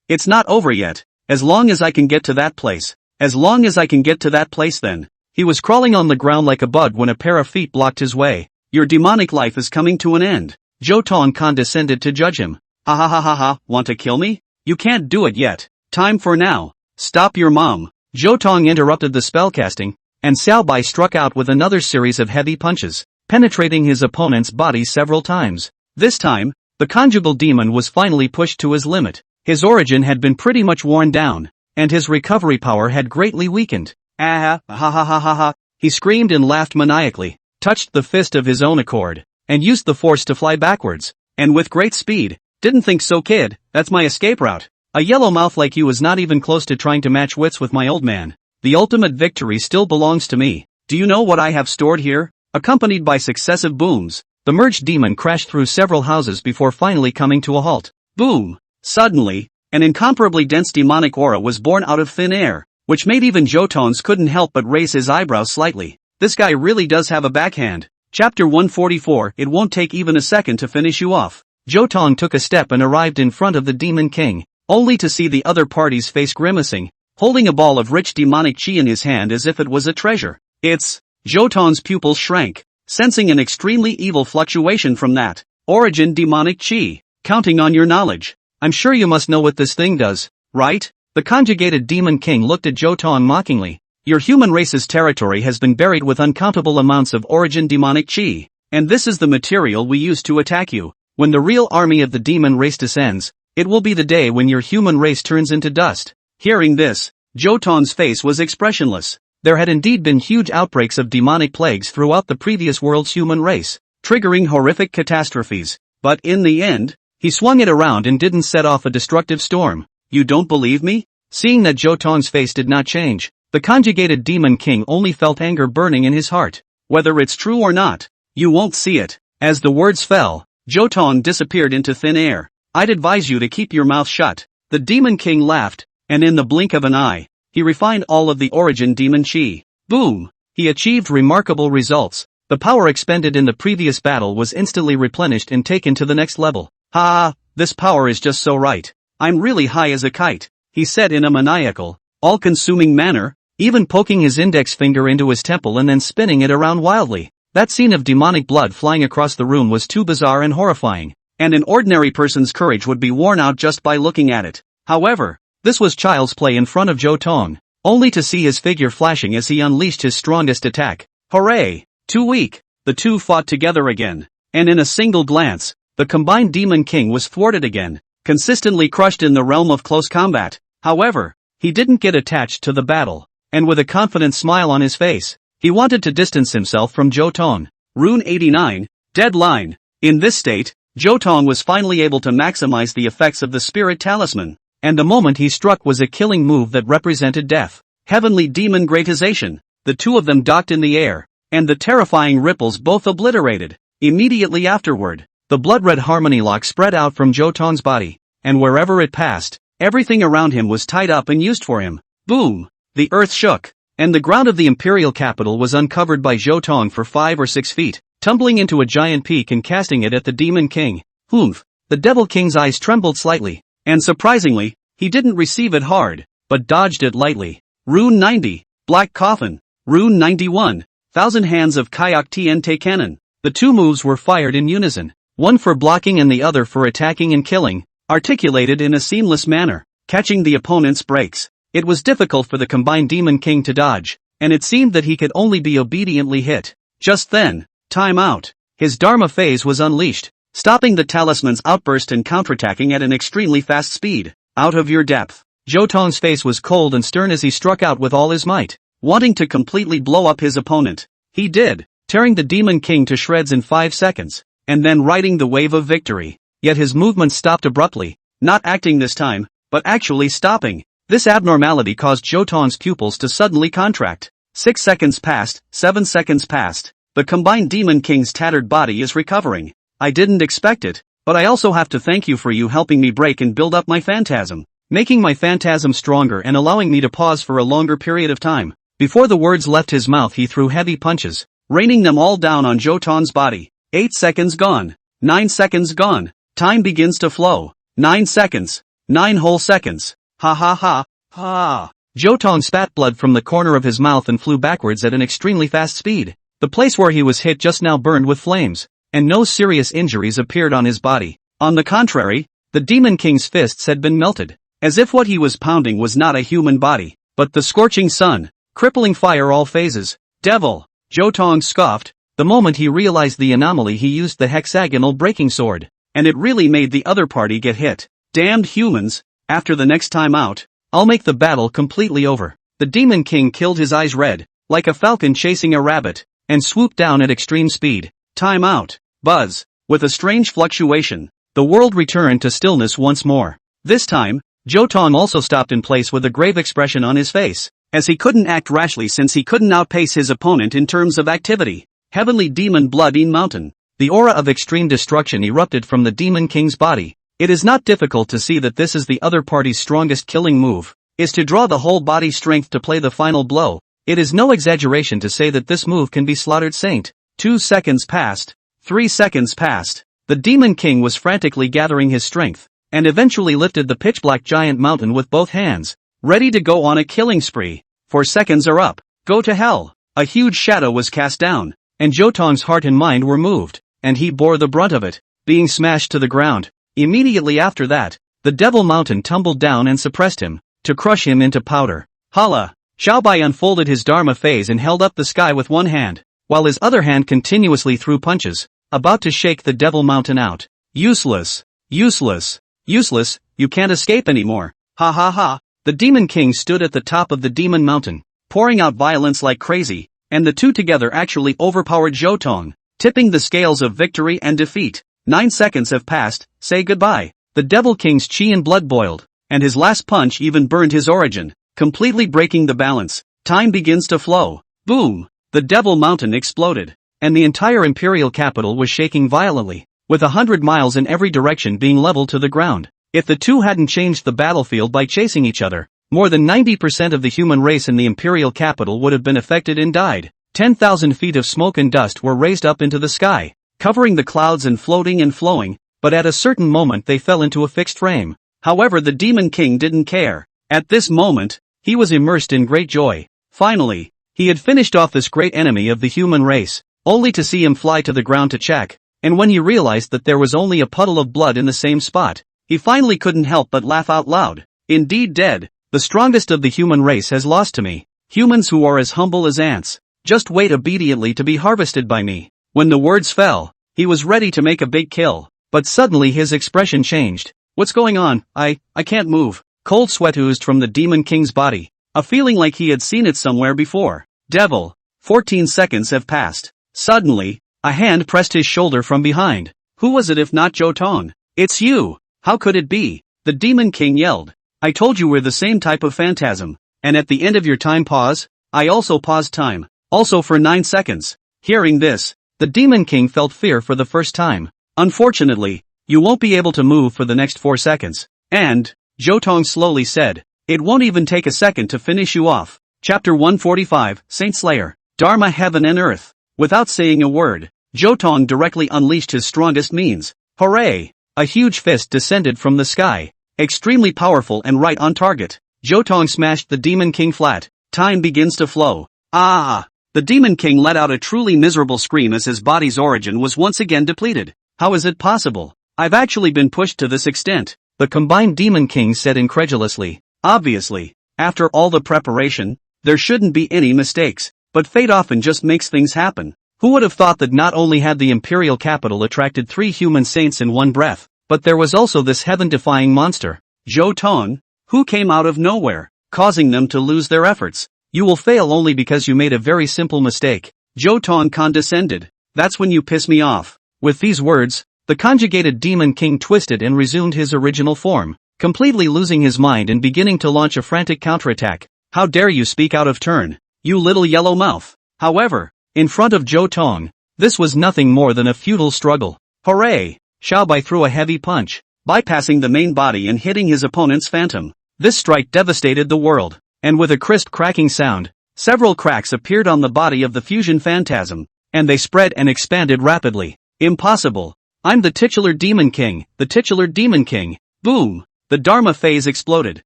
It's not over yet. As long as I can get to that place. As long as I can get to that place then. He was crawling on the ground like a bug when a pair of feet blocked his way. Your demonic life is coming to an end. Zhou Tong condescended to judge him. Want to kill me? You can't do it yet. Time for now. Stop your mom. Zhou Tong interrupted the spellcasting, and Xiao Bai struck out with another series of heavy punches, penetrating his opponent's body several times. This time, the conjugal demon was finally pushed to his limit. His origin had been pretty much worn down, and his recovery power had greatly weakened. He screamed and laughed maniacally, touched the fist of his own accord, and used the force to fly backwards, and with great speed. Didn't think so, kid, that's my escape route. A yellow mouth like you is not even close to trying to match wits with my old man. The ultimate victory still belongs to me. Do you know what I have stored here? Accompanied by successive booms, the merged demon crashed through several houses before finally coming to a halt. Boom! Suddenly, an incomparably dense demonic aura was born out of thin air, which made even Zhou Tong's couldn't help but raise his eyebrows slightly. This guy really does have a backhand. Chapter 144. It won't take even a second to finish you off. Zhou Tong took a step and arrived in front of the Demon King, only to see the other party's face grimacing. holding a ball of rich demonic chi in his hand as if it was a treasure. Zhou Tong's pupils shrank, sensing an extremely evil fluctuation from that origin demonic chi. Counting on your knowledge. I'm sure you must know what this thing does, right? The conjugated demon king looked at Zhou Tong mockingly. Your human race's territory has been buried with uncountable amounts of origin demonic chi, and this is the material we use to attack you. When the real army of the demon race descends, it will be the day when your human race turns into dust. Hearing this, Zhou Tong's face was expressionless. There had indeed been huge outbreaks of demonic plagues throughout the previous world's human race, triggering horrific catastrophes. But in the end, he swung it around and didn't set off a destructive storm. You don't believe me? Seeing that Zhou Tong's face did not change, the conjugated demon king only felt anger burning in his heart. Whether it's true or not, you won't see it. As the words fell, Zhou Tong disappeared into thin air. I'd advise you to keep your mouth shut. The demon king laughed, and in the blink of an eye, he refined all of the origin demon chi. Boom! He achieved remarkable results. The power expended in the previous battle was instantly replenished and taken to the next level. Ha! This power is just so right. I'm really high as a kite, he said in a maniacal, all-consuming manner, even poking his index finger into his temple and then spinning it around wildly. That scene of demonic blood flying across the room was too bizarre and horrifying, and an ordinary person's courage would be worn out just by looking at it. However, this was child's play in front of Zhou Tong, only to see his figure flashing as he unleashed his strongest attack. Hooray! Too weak. The two fought together again, and in a single glance, the combined demon king was thwarted again, consistently crushed in the realm of close combat. However, he didn't get attached to the battle, and with a confident smile on his face, he wanted to distance himself from Zhou Tong. Rune 89, Deadline. In this state, Zhou Tong was finally able to maximize the effects of the spirit talisman, and the moment he struck was a killing move that represented death. Heavenly demon gratization. The two of them docked in the air, and the terrifying ripples both obliterated. Immediately afterward, the blood-red harmony lock spread out from Zhou Tong's body, and wherever it passed, everything around him was tied up and used for him. Boom! The earth shook, and the ground of the imperial capital was uncovered by Zhou Tong for 5 or 6 feet, tumbling into a giant peak and casting it at the demon king. Humph! The devil king's eyes trembled slightly, and surprisingly, he didn't receive it hard, but dodged it lightly. Rune 90, Black Coffin. Rune 91, Thousand Hands of Kayak Tiente Cannon. The two moves were fired in unison, one for blocking and the other for attacking and killing, articulated in a seamless manner, catching the opponent's breaks. It was difficult for the combined demon king to dodge, and it seemed that he could only be obediently hit. Just then, time out. His Dharma phase was unleashed, stopping the talisman's outburst and counterattacking at an extremely fast speed. Out of your depth. Zhou Tong's face was cold and stern as he struck out with all his might, wanting to completely blow up his opponent. He did, tearing the demon king to shreds in 5 seconds, and then riding the wave of victory. Yet his movement stopped abruptly, not acting this time, but actually stopping. This abnormality caused Zhou Tong's pupils to suddenly contract. 6 seconds passed, 7 seconds passed. The combined demon king's tattered body is recovering. I didn't expect it, but I also have to thank you for you helping me break and build up my phantasm, making my phantasm stronger and allowing me to pause for a longer period of time. Before the words left his mouth he threw heavy punches, raining them all down on Zhou Tong's body. 8 seconds gone. 9 seconds gone. Time begins to flow. 9 seconds. 9 whole seconds. Ha ha ha, ha. Zhou Tong spat blood from the corner of his mouth and flew backwards at an extremely fast speed. The place where he was hit just now burned with flames, and no serious injuries appeared on his body. On the contrary, the demon king's fists had been melted, as if what he was pounding was not a human body, but the scorching sun, crippling fire all phases. Devil! Zhou Tong scoffed. The moment he realized the anomaly he used the hexagonal breaking sword, and it really made the other party get hit. Damned humans, after the next time out, I'll make the battle completely over. The demon king killed his eyes red, like a falcon chasing a rabbit, and swooped down at extreme speed. Time out. Buzz. With a strange fluctuation, the world returned to stillness once more. This time, Zhou Tong also stopped in place with a grave expression on his face, as he couldn't act rashly since he couldn't outpace his opponent in terms of activity. Heavenly Demon Blood in Mountain. The aura of extreme destruction erupted from the demon king's body. It is not difficult to see that this is the other party's strongest killing move, is to draw the whole body strength to play the final blow. It is no exaggeration to say that this move can be slaughtered saint. 2 seconds passed. 3 seconds passed. The demon king was frantically gathering his strength, and eventually lifted the pitch-black giant mountain with both hands. ready to go on a killing spree. 4 seconds are up. Go to hell. A huge shadow was cast down, and Zhou Tong's heart and mind were moved, and he bore the brunt of it, being smashed to the ground. Immediately after that, the Devil Mountain tumbled down and suppressed him, to crush him into powder. Hala! Xiaobai unfolded his Dharma phase and held up the sky with one hand, while his other hand continuously threw punches, about to shake the Devil Mountain out. Useless! Useless! Useless, you can't escape anymore. Ha ha ha! The Demon King stood at the top of the Demon Mountain, pouring out violence like crazy, and the two together actually overpowered Zhou Tong, tipping the scales of victory and defeat. 9 seconds have passed, say goodbye. The Devil King's chi and blood boiled, and his last punch even burned his origin, completely breaking the balance. Time begins to flow. Boom! The Devil Mountain exploded, and the entire imperial capital was shaking violently, with 100 miles in every direction being leveled to the ground. If the two hadn't changed the battlefield by chasing each other, more than 90% of the human race in the imperial capital would have been affected and died. 10,000 feet of smoke and dust were raised up into the sky, covering the clouds and floating and flowing, but at a certain moment they fell into a fixed frame. However, the Demon King didn't care. At this moment, he was immersed in great joy. Finally, he had finished off this great enemy of the human race, only to see him fly to the ground to check, and when he realized that there was only a puddle of blood in the same spot, he finally couldn't help but laugh out loud. Indeed dead, the strongest of the human race has lost to me. Humans who are as humble as ants, just wait obediently to be harvested by me. When the words fell, he was ready to make a big kill, but suddenly his expression changed. What's going on? I can't move. Cold sweat oozed from the Demon King's body, a feeling like he had seen it somewhere before. Devil. 14 seconds have passed. Suddenly, a hand pressed his shoulder from behind. Who was it if not Zhou Tong? It's you! How could it be? The Demon King yelled. I told you we're the same type of phantasm, and at the end of your time pause, I also paused time, also for 9 seconds. Hearing this, the Demon King felt fear for the first time. Unfortunately, you won't be able to move for the next 4 seconds. And, Zhou Tong slowly said, it won't even take a second to finish you off. Chapter 145, Saint Slayer, Dharma Heaven and Earth. Without saying a word, Zhou Tong directly unleashed his strongest means. Hooray! A huge fist descended from the sky, extremely powerful and right on target. Zhou Tong smashed the Demon King flat. Time begins to flow. Ah! The Demon King let out a truly miserable scream as his body's origin was once again depleted. How is it possible? I've actually been pushed to this extent, the combined Demon King said incredulously. Obviously, after all the preparation, there shouldn't be any mistakes, but fate often just makes things happen. Who would have thought that not only had the imperial capital attracted 3 human saints in one breath, but there was also this heaven-defying monster, Zhou Tong, who came out of nowhere, causing them to lose their efforts. You will fail only because you made a very simple mistake. Zhou Tong condescended. That's when you piss me off. With these words, the conjugated Demon King twisted and resumed his original form, completely losing his mind and beginning to launch a frantic counterattack. How dare you speak out of turn, you little yellow mouth. However, in front of Zhou Tong, this was nothing more than a futile struggle. Hooray! Xiaobai threw a heavy punch, bypassing the main body and hitting his opponent's phantom. This strike devastated the world, and with a crisp cracking sound, several cracks appeared on the body of the fusion phantasm, and they spread and expanded rapidly. Impossible! I'm the titular Demon King, the titular Demon King. Boom! The Dharma phase exploded,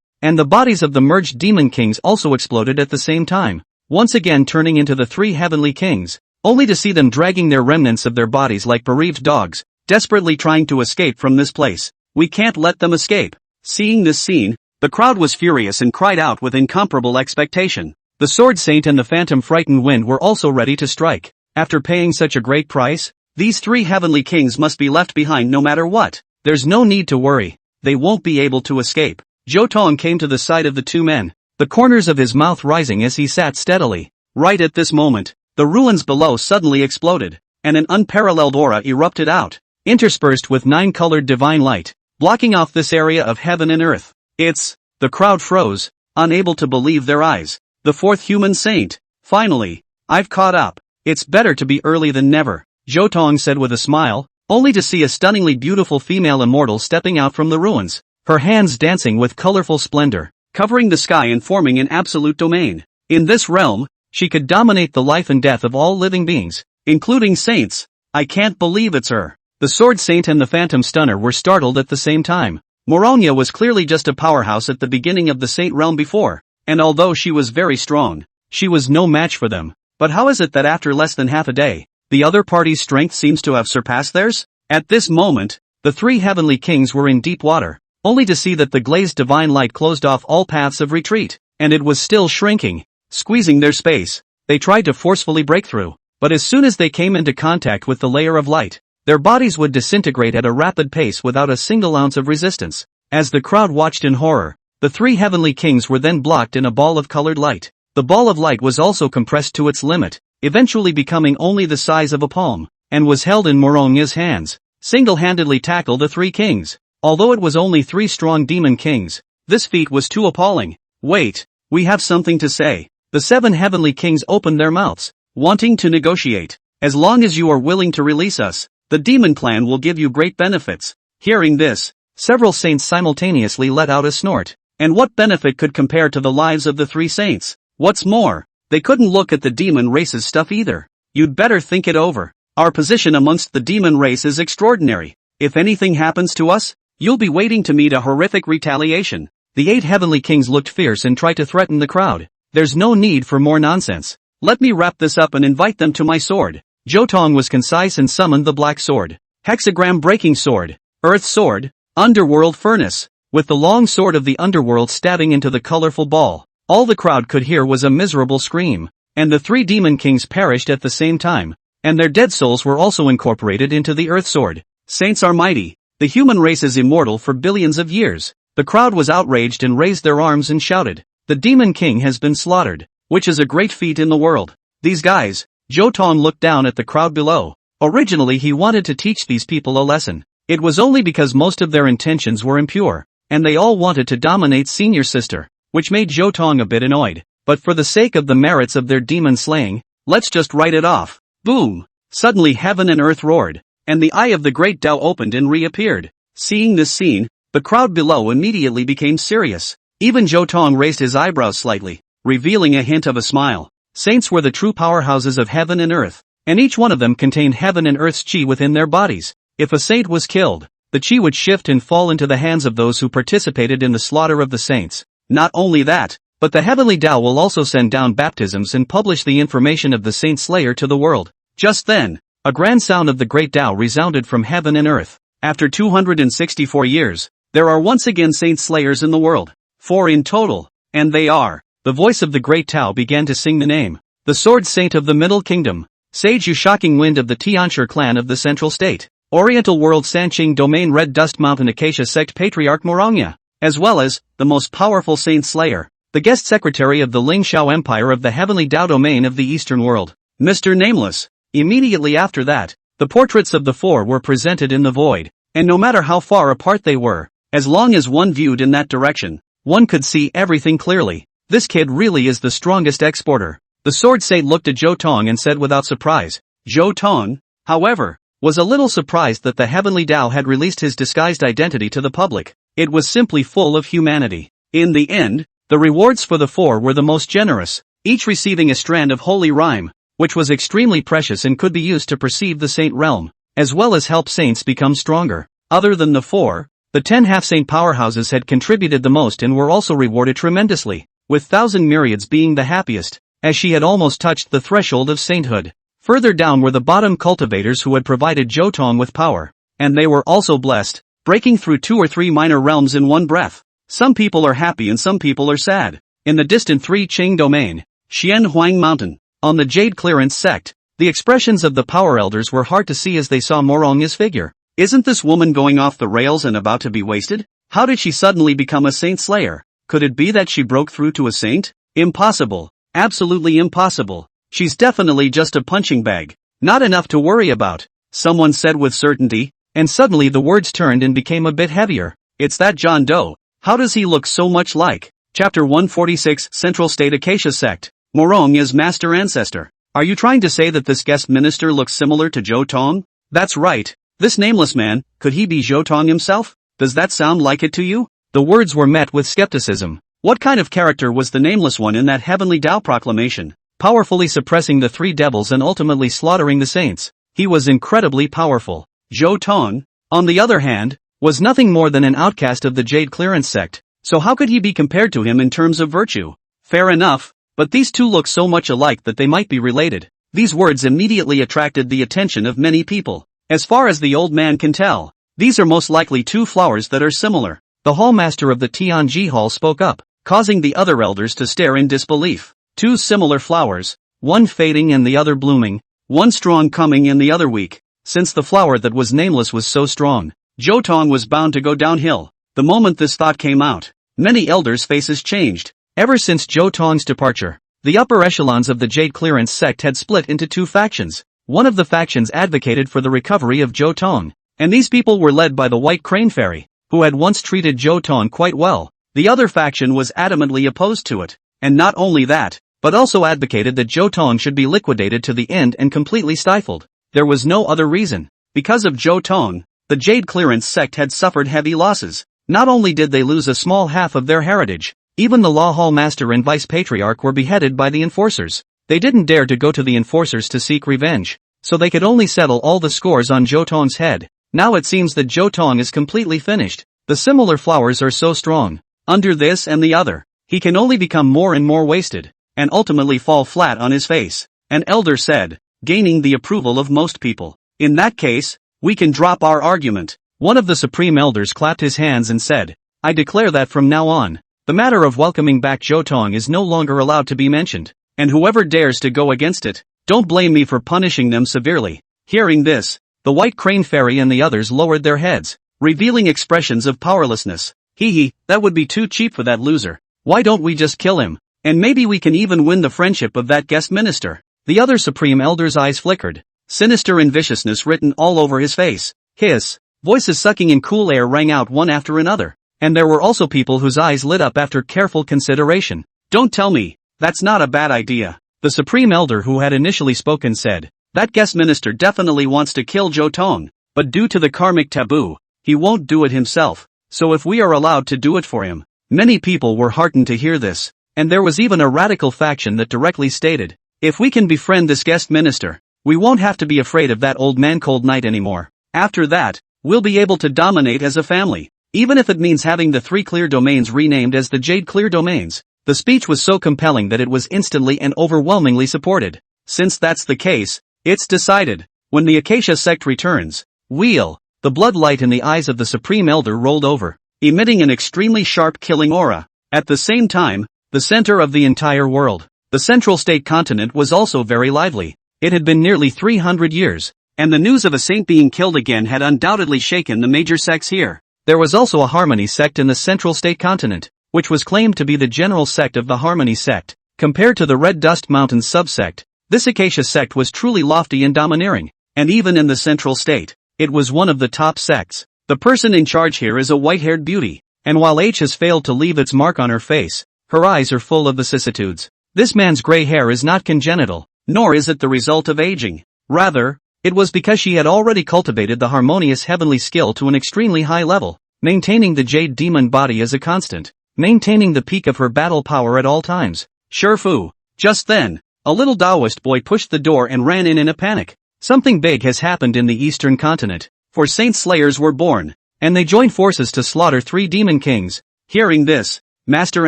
and the bodies of the merged Demon Kings also exploded at the same time, once again turning into the 3 heavenly kings, only to see them dragging their remnants of their bodies like bereaved dogs, desperately trying to escape from this place. We can't let them escape. Seeing this scene, the crowd was furious and cried out with incomparable expectation. The Sword Saint and the Phantom Frightened Wind were also ready to strike. After paying such a great price, these 3 heavenly kings must be left behind no matter what. There's no need to worry. They won't be able to escape. Zhou Tong came to the side of the 2 men, the corners of his mouth rising as he sat steadily. Right at this moment, the ruins below suddenly exploded, and an unparalleled aura erupted out, interspersed with 9-colored divine light, blocking off this area of heaven and earth. The crowd froze, unable to believe their eyes. The 4th human saint. Finally, I've caught up. It's better to be early than never, Zhou Tong said with a smile, only to see a stunningly beautiful female immortal stepping out from the ruins, her hands dancing with colorful splendor, covering the sky and forming an absolute domain. In this realm, she could dominate the life and death of all living beings, including saints. I can't believe it's her. The Sword Saint and the Phantom Stunner were startled at the same time. Morongya was clearly just a powerhouse at the beginning of the Saint realm before, and although she was very strong, she was no match for them. But how is it that after less than half a day, the other party's strength seems to have surpassed theirs? At this moment, the three heavenly kings were in deep water, only to see that the glazed divine light closed off all paths of retreat, and it was still shrinking, squeezing their space. They tried to forcefully break through, but as soon as they came into contact with the layer of light, their bodies would disintegrate at a rapid pace without a single ounce of resistance. As the crowd watched in horror, the three heavenly kings were then blocked in a ball of colored light. The ball of light was also compressed to its limit, eventually becoming only the size of a palm, and was held in Morongya's hands. Single-handedly tackle the three kings. Although it was only three strong demon kings, this feat was too appalling. Wait, we have something to say. The seven heavenly kings opened their mouths, wanting to negotiate. As long as you are willing to release us, the demon clan will give you great benefits. Hearing this, several saints simultaneously let out a snort. And what benefit could compare to the lives of the three saints? What's more, they couldn't look at the demon race's stuff either. You'd better think it over. Our position amongst the demon race is extraordinary. If anything happens to us, you'll be waiting to meet a horrific retaliation. The 8 heavenly kings looked fierce and tried to threaten the crowd. There's no need for more nonsense. Let me wrap this up and invite them to my sword. Zhou Tong was concise and summoned the black sword. Hexagram breaking sword. Earth sword. Underworld furnace. With the long sword of the underworld stabbing into the colorful ball, all the crowd could hear was a miserable scream. And the 3 demon kings perished at the same time. And their dead souls were also incorporated into the earth sword. Saints are mighty. The human race is immortal for billions of years. The crowd was outraged and raised their arms and shouted, "The demon king has been slaughtered," which is a great feat in the world. These guys. Zhou Tong looked down at the crowd below. Originally he wanted to teach these people a lesson. It was only because most of their intentions were impure, and they all wanted to dominate senior sister, which made Zhou Tong a bit annoyed. But for the sake of the merits of their demon slaying, let's just write it off. Boom! Suddenly heaven and earth roared, and the eye of the great Tao opened and reappeared. Seeing this scene, the crowd below immediately became serious. Even Zhou Tong raised his eyebrows slightly, revealing a hint of a smile. Saints were the true powerhouses of heaven and earth, and each one of them contained heaven and earth's chi within their bodies. If a saint was killed, the chi would shift and fall into the hands of those who participated in the slaughter of the saints. Not only that, but the heavenly Tao will also send down baptisms and publish the information of the saint slayer to the world. Just then, a grand sound of the great Tao resounded from heaven and earth. After 264 years, there are once again saint slayers in the world. 4 in total, and they are. The voice of the great Tao began to sing the name. The sword saint of the Middle Kingdom. Sage Yu Shocking Wind of the Tianshur clan of the Central State. Oriental World Sanqing Domain Red Dust Mountain Acacia Sect Patriarch Morongya. As well as, the most powerful saint slayer. The guest secretary of the Ling Shao Empire of the Heavenly Tao Domain of the Eastern World. Mr. Nameless. Immediately after that, the portraits of the 4 were presented in the void. And no matter how far apart they were, as long as one viewed in that direction, one could see everything clearly. This kid really is the strongest exporter. The sword saint looked at Zhou Tong and said without surprise. Zhou Tong, however, was a little surprised that the heavenly Tao had released his disguised identity to the public. It was simply full of humanity. In the end, the rewards for the 4 were the most generous, each receiving a strand of holy rhyme, which was extremely precious and could be used to perceive the saint realm, as well as help saints become stronger. Other than the 4, the 10 half-saint powerhouses had contributed the most and were also rewarded tremendously, with Thousand Myriads being the happiest, as she had almost touched the threshold of sainthood. Further down were the bottom cultivators who had provided Zhou Tong with power, and they were also blessed, breaking through 2 or 3 minor realms in one breath. Some people are happy and some people are sad. In the distant 3 Qing domain, Xian Huang Mountain, on the Jade Clearance sect, the expressions of the power elders were hard to see as they saw Morongya's figure. Isn't this woman going off the rails and about to be wasted? How did she suddenly become a saint slayer? Could it be that she broke through to a saint? Impossible. Absolutely impossible. She's definitely just a punching bag. Not enough to worry about, someone said with certainty, and suddenly the words turned and became a bit heavier. It's that John Doe. How does he look so much like? Chapter 146 Central State Acacia Sect. Morongya's master ancestor. Are you trying to say that this guest minister looks similar to Zhou Tong? That's right. This nameless man, could he be Zhou Tong himself? Does that sound like it to you? The words were met with skepticism. What kind of character was the nameless one in that heavenly Tao proclamation? Powerfully suppressing the 3 devils and ultimately slaughtering the saints. He was incredibly powerful. Zhou Tong, on the other hand, was nothing more than an outcast of the Jade Clearance sect, so how could he be compared to him in terms of virtue? Fair enough, but these two look so much alike that they might be related. These words immediately attracted the attention of many people. As far as the old man can tell, these are most likely two flowers that are similar. The hallmaster of the Tianji Hall spoke up, causing the other elders to stare in disbelief. Two similar flowers, one fading and the other blooming, one strong coming and the other weak. Since the flower that was nameless was so strong, Zhou Tong was bound to go downhill. The moment this thought came out, many elders' faces changed. Ever since Zhou Tong's departure, the upper echelons of the Jade Clearance sect had split into two factions. One of the factions advocated for the recovery of Zhou Tong, and these people were led by the White Crane Fairy, who had once treated Zhou Tong quite well. The other faction was adamantly opposed to it, and not only that, but also advocated that Zhou Tong should be liquidated to the end and completely stifled. There was no other reason. Because of Zhou Tong, the Jade Clearance sect had suffered heavy losses. Not only did they lose a small half of their heritage, even the Law Hall Master and Vice Patriarch were beheaded by the enforcers. They didn't dare to go to the enforcers to seek revenge, so they could only settle all the scores on Zhou Tong's head. Now it seems that Zhou Tong is completely finished. The similar flowers are so strong. Under this and the other, he can only become more and more wasted, and ultimately fall flat on his face. An elder said, gaining the approval of most people. In that case, we can drop our argument. One of the supreme elders clapped his hands and said, I declare that from now on, the matter of welcoming back Zhou Tong is no longer allowed to be mentioned, and whoever dares to go against it, don't blame me for punishing them severely. Hearing this, the White Crane Fairy and the others lowered their heads, revealing expressions of powerlessness. Hee, that would be too cheap for that loser. Why don't we just kill him? And maybe we can even win the friendship of that guest minister. The other supreme elder's eyes flickered, sinister and viciousness written all over his face. Hiss. Voices sucking in cool air rang out one after another, and there were also people whose eyes lit up after careful consideration. Don't tell me, that's not a bad idea. The supreme elder who had initially spoken said, that guest minister definitely wants to kill Zhou Tong, but due to the karmic taboo, he won't do it himself, so if we are allowed to do it for him. Many people were heartened to hear this, and there was even a radical faction that directly stated, if we can befriend this guest minister, we won't have to be afraid of that old man cold knight anymore. After that, we'll be able to dominate as a family, even if it means having the 3 clear domains renamed as the Jade Clear Domains. The speech was so compelling that it was instantly and overwhelmingly supported. Since that's the case, it's decided. When the Acacia sect returns, the blood light in the eyes of the Supreme Elder rolled over, emitting an extremely sharp killing aura. At the same time, the center of the entire world, the Central State continent was also very lively. It had been nearly 300 years, and the news of a saint being killed again had undoubtedly shaken the major sects here. There was also a Harmony sect in the Central State continent, which was claimed to be the general sect of the Harmony sect. Compared to the Red Dust Mountains subsect, this Acacia sect was truly lofty and domineering, and even in the Central State, it was one of the top sects. The person in charge here is a white-haired beauty, and while H has failed to leave its mark on her face, her eyes are full of vicissitudes. This man's gray hair is not congenital, nor is it the result of aging. Rather, it was because she had already cultivated the harmonious heavenly skill to an extremely high level, maintaining the jade demon body as a constant, maintaining the peak of her battle power at all times. Sherfu. Just then, a little Taoist boy pushed the door and ran in a panic. Something big has happened in the eastern continent, for Saint Slayers were born, and they joined forces to slaughter 3 demon kings. Hearing this, Master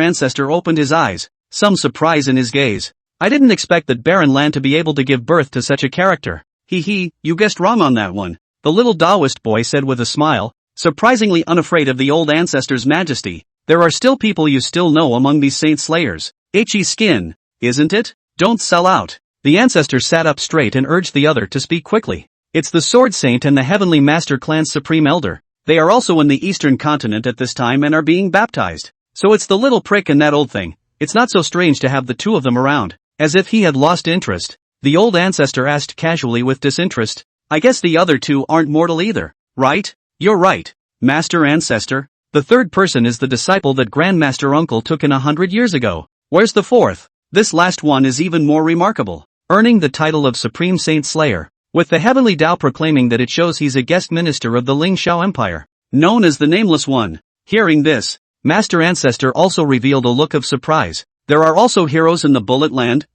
Ancestor opened his eyes, some surprise in his gaze. I didn't expect that barren land to be able to give birth to such a character. You guessed wrong on that one, the little Taoist boy said with a smile, surprisingly unafraid of the old ancestor's majesty. There are still people you still know among these Saint Slayers. Itchy skin, isn't it? Don't sell out. The ancestor sat up straight and urged the other to speak quickly. It's the Sword Saint and the Heavenly Master Clan's Supreme Elder. They are also in the Eastern Continent at this time and are being baptized. So it's the little prick and that old thing. It's not so strange to have the two of them around. As if he had lost interest, the old ancestor asked casually with disinterest, I guess the other two aren't mortal either, right? You're right, Master Ancestor. The third person is the disciple that Grandmaster Uncle took in 100 years ago. Where's the fourth? This last one is even more remarkable, earning the title of Supreme Saint Slayer, with the Heavenly Tao proclaiming that it shows he's a guest minister of the Ling Shao Empire, known as the Nameless One. Hearing this, Master Ancestor also revealed a look of surprise. There are also heroes in the Bullet Land?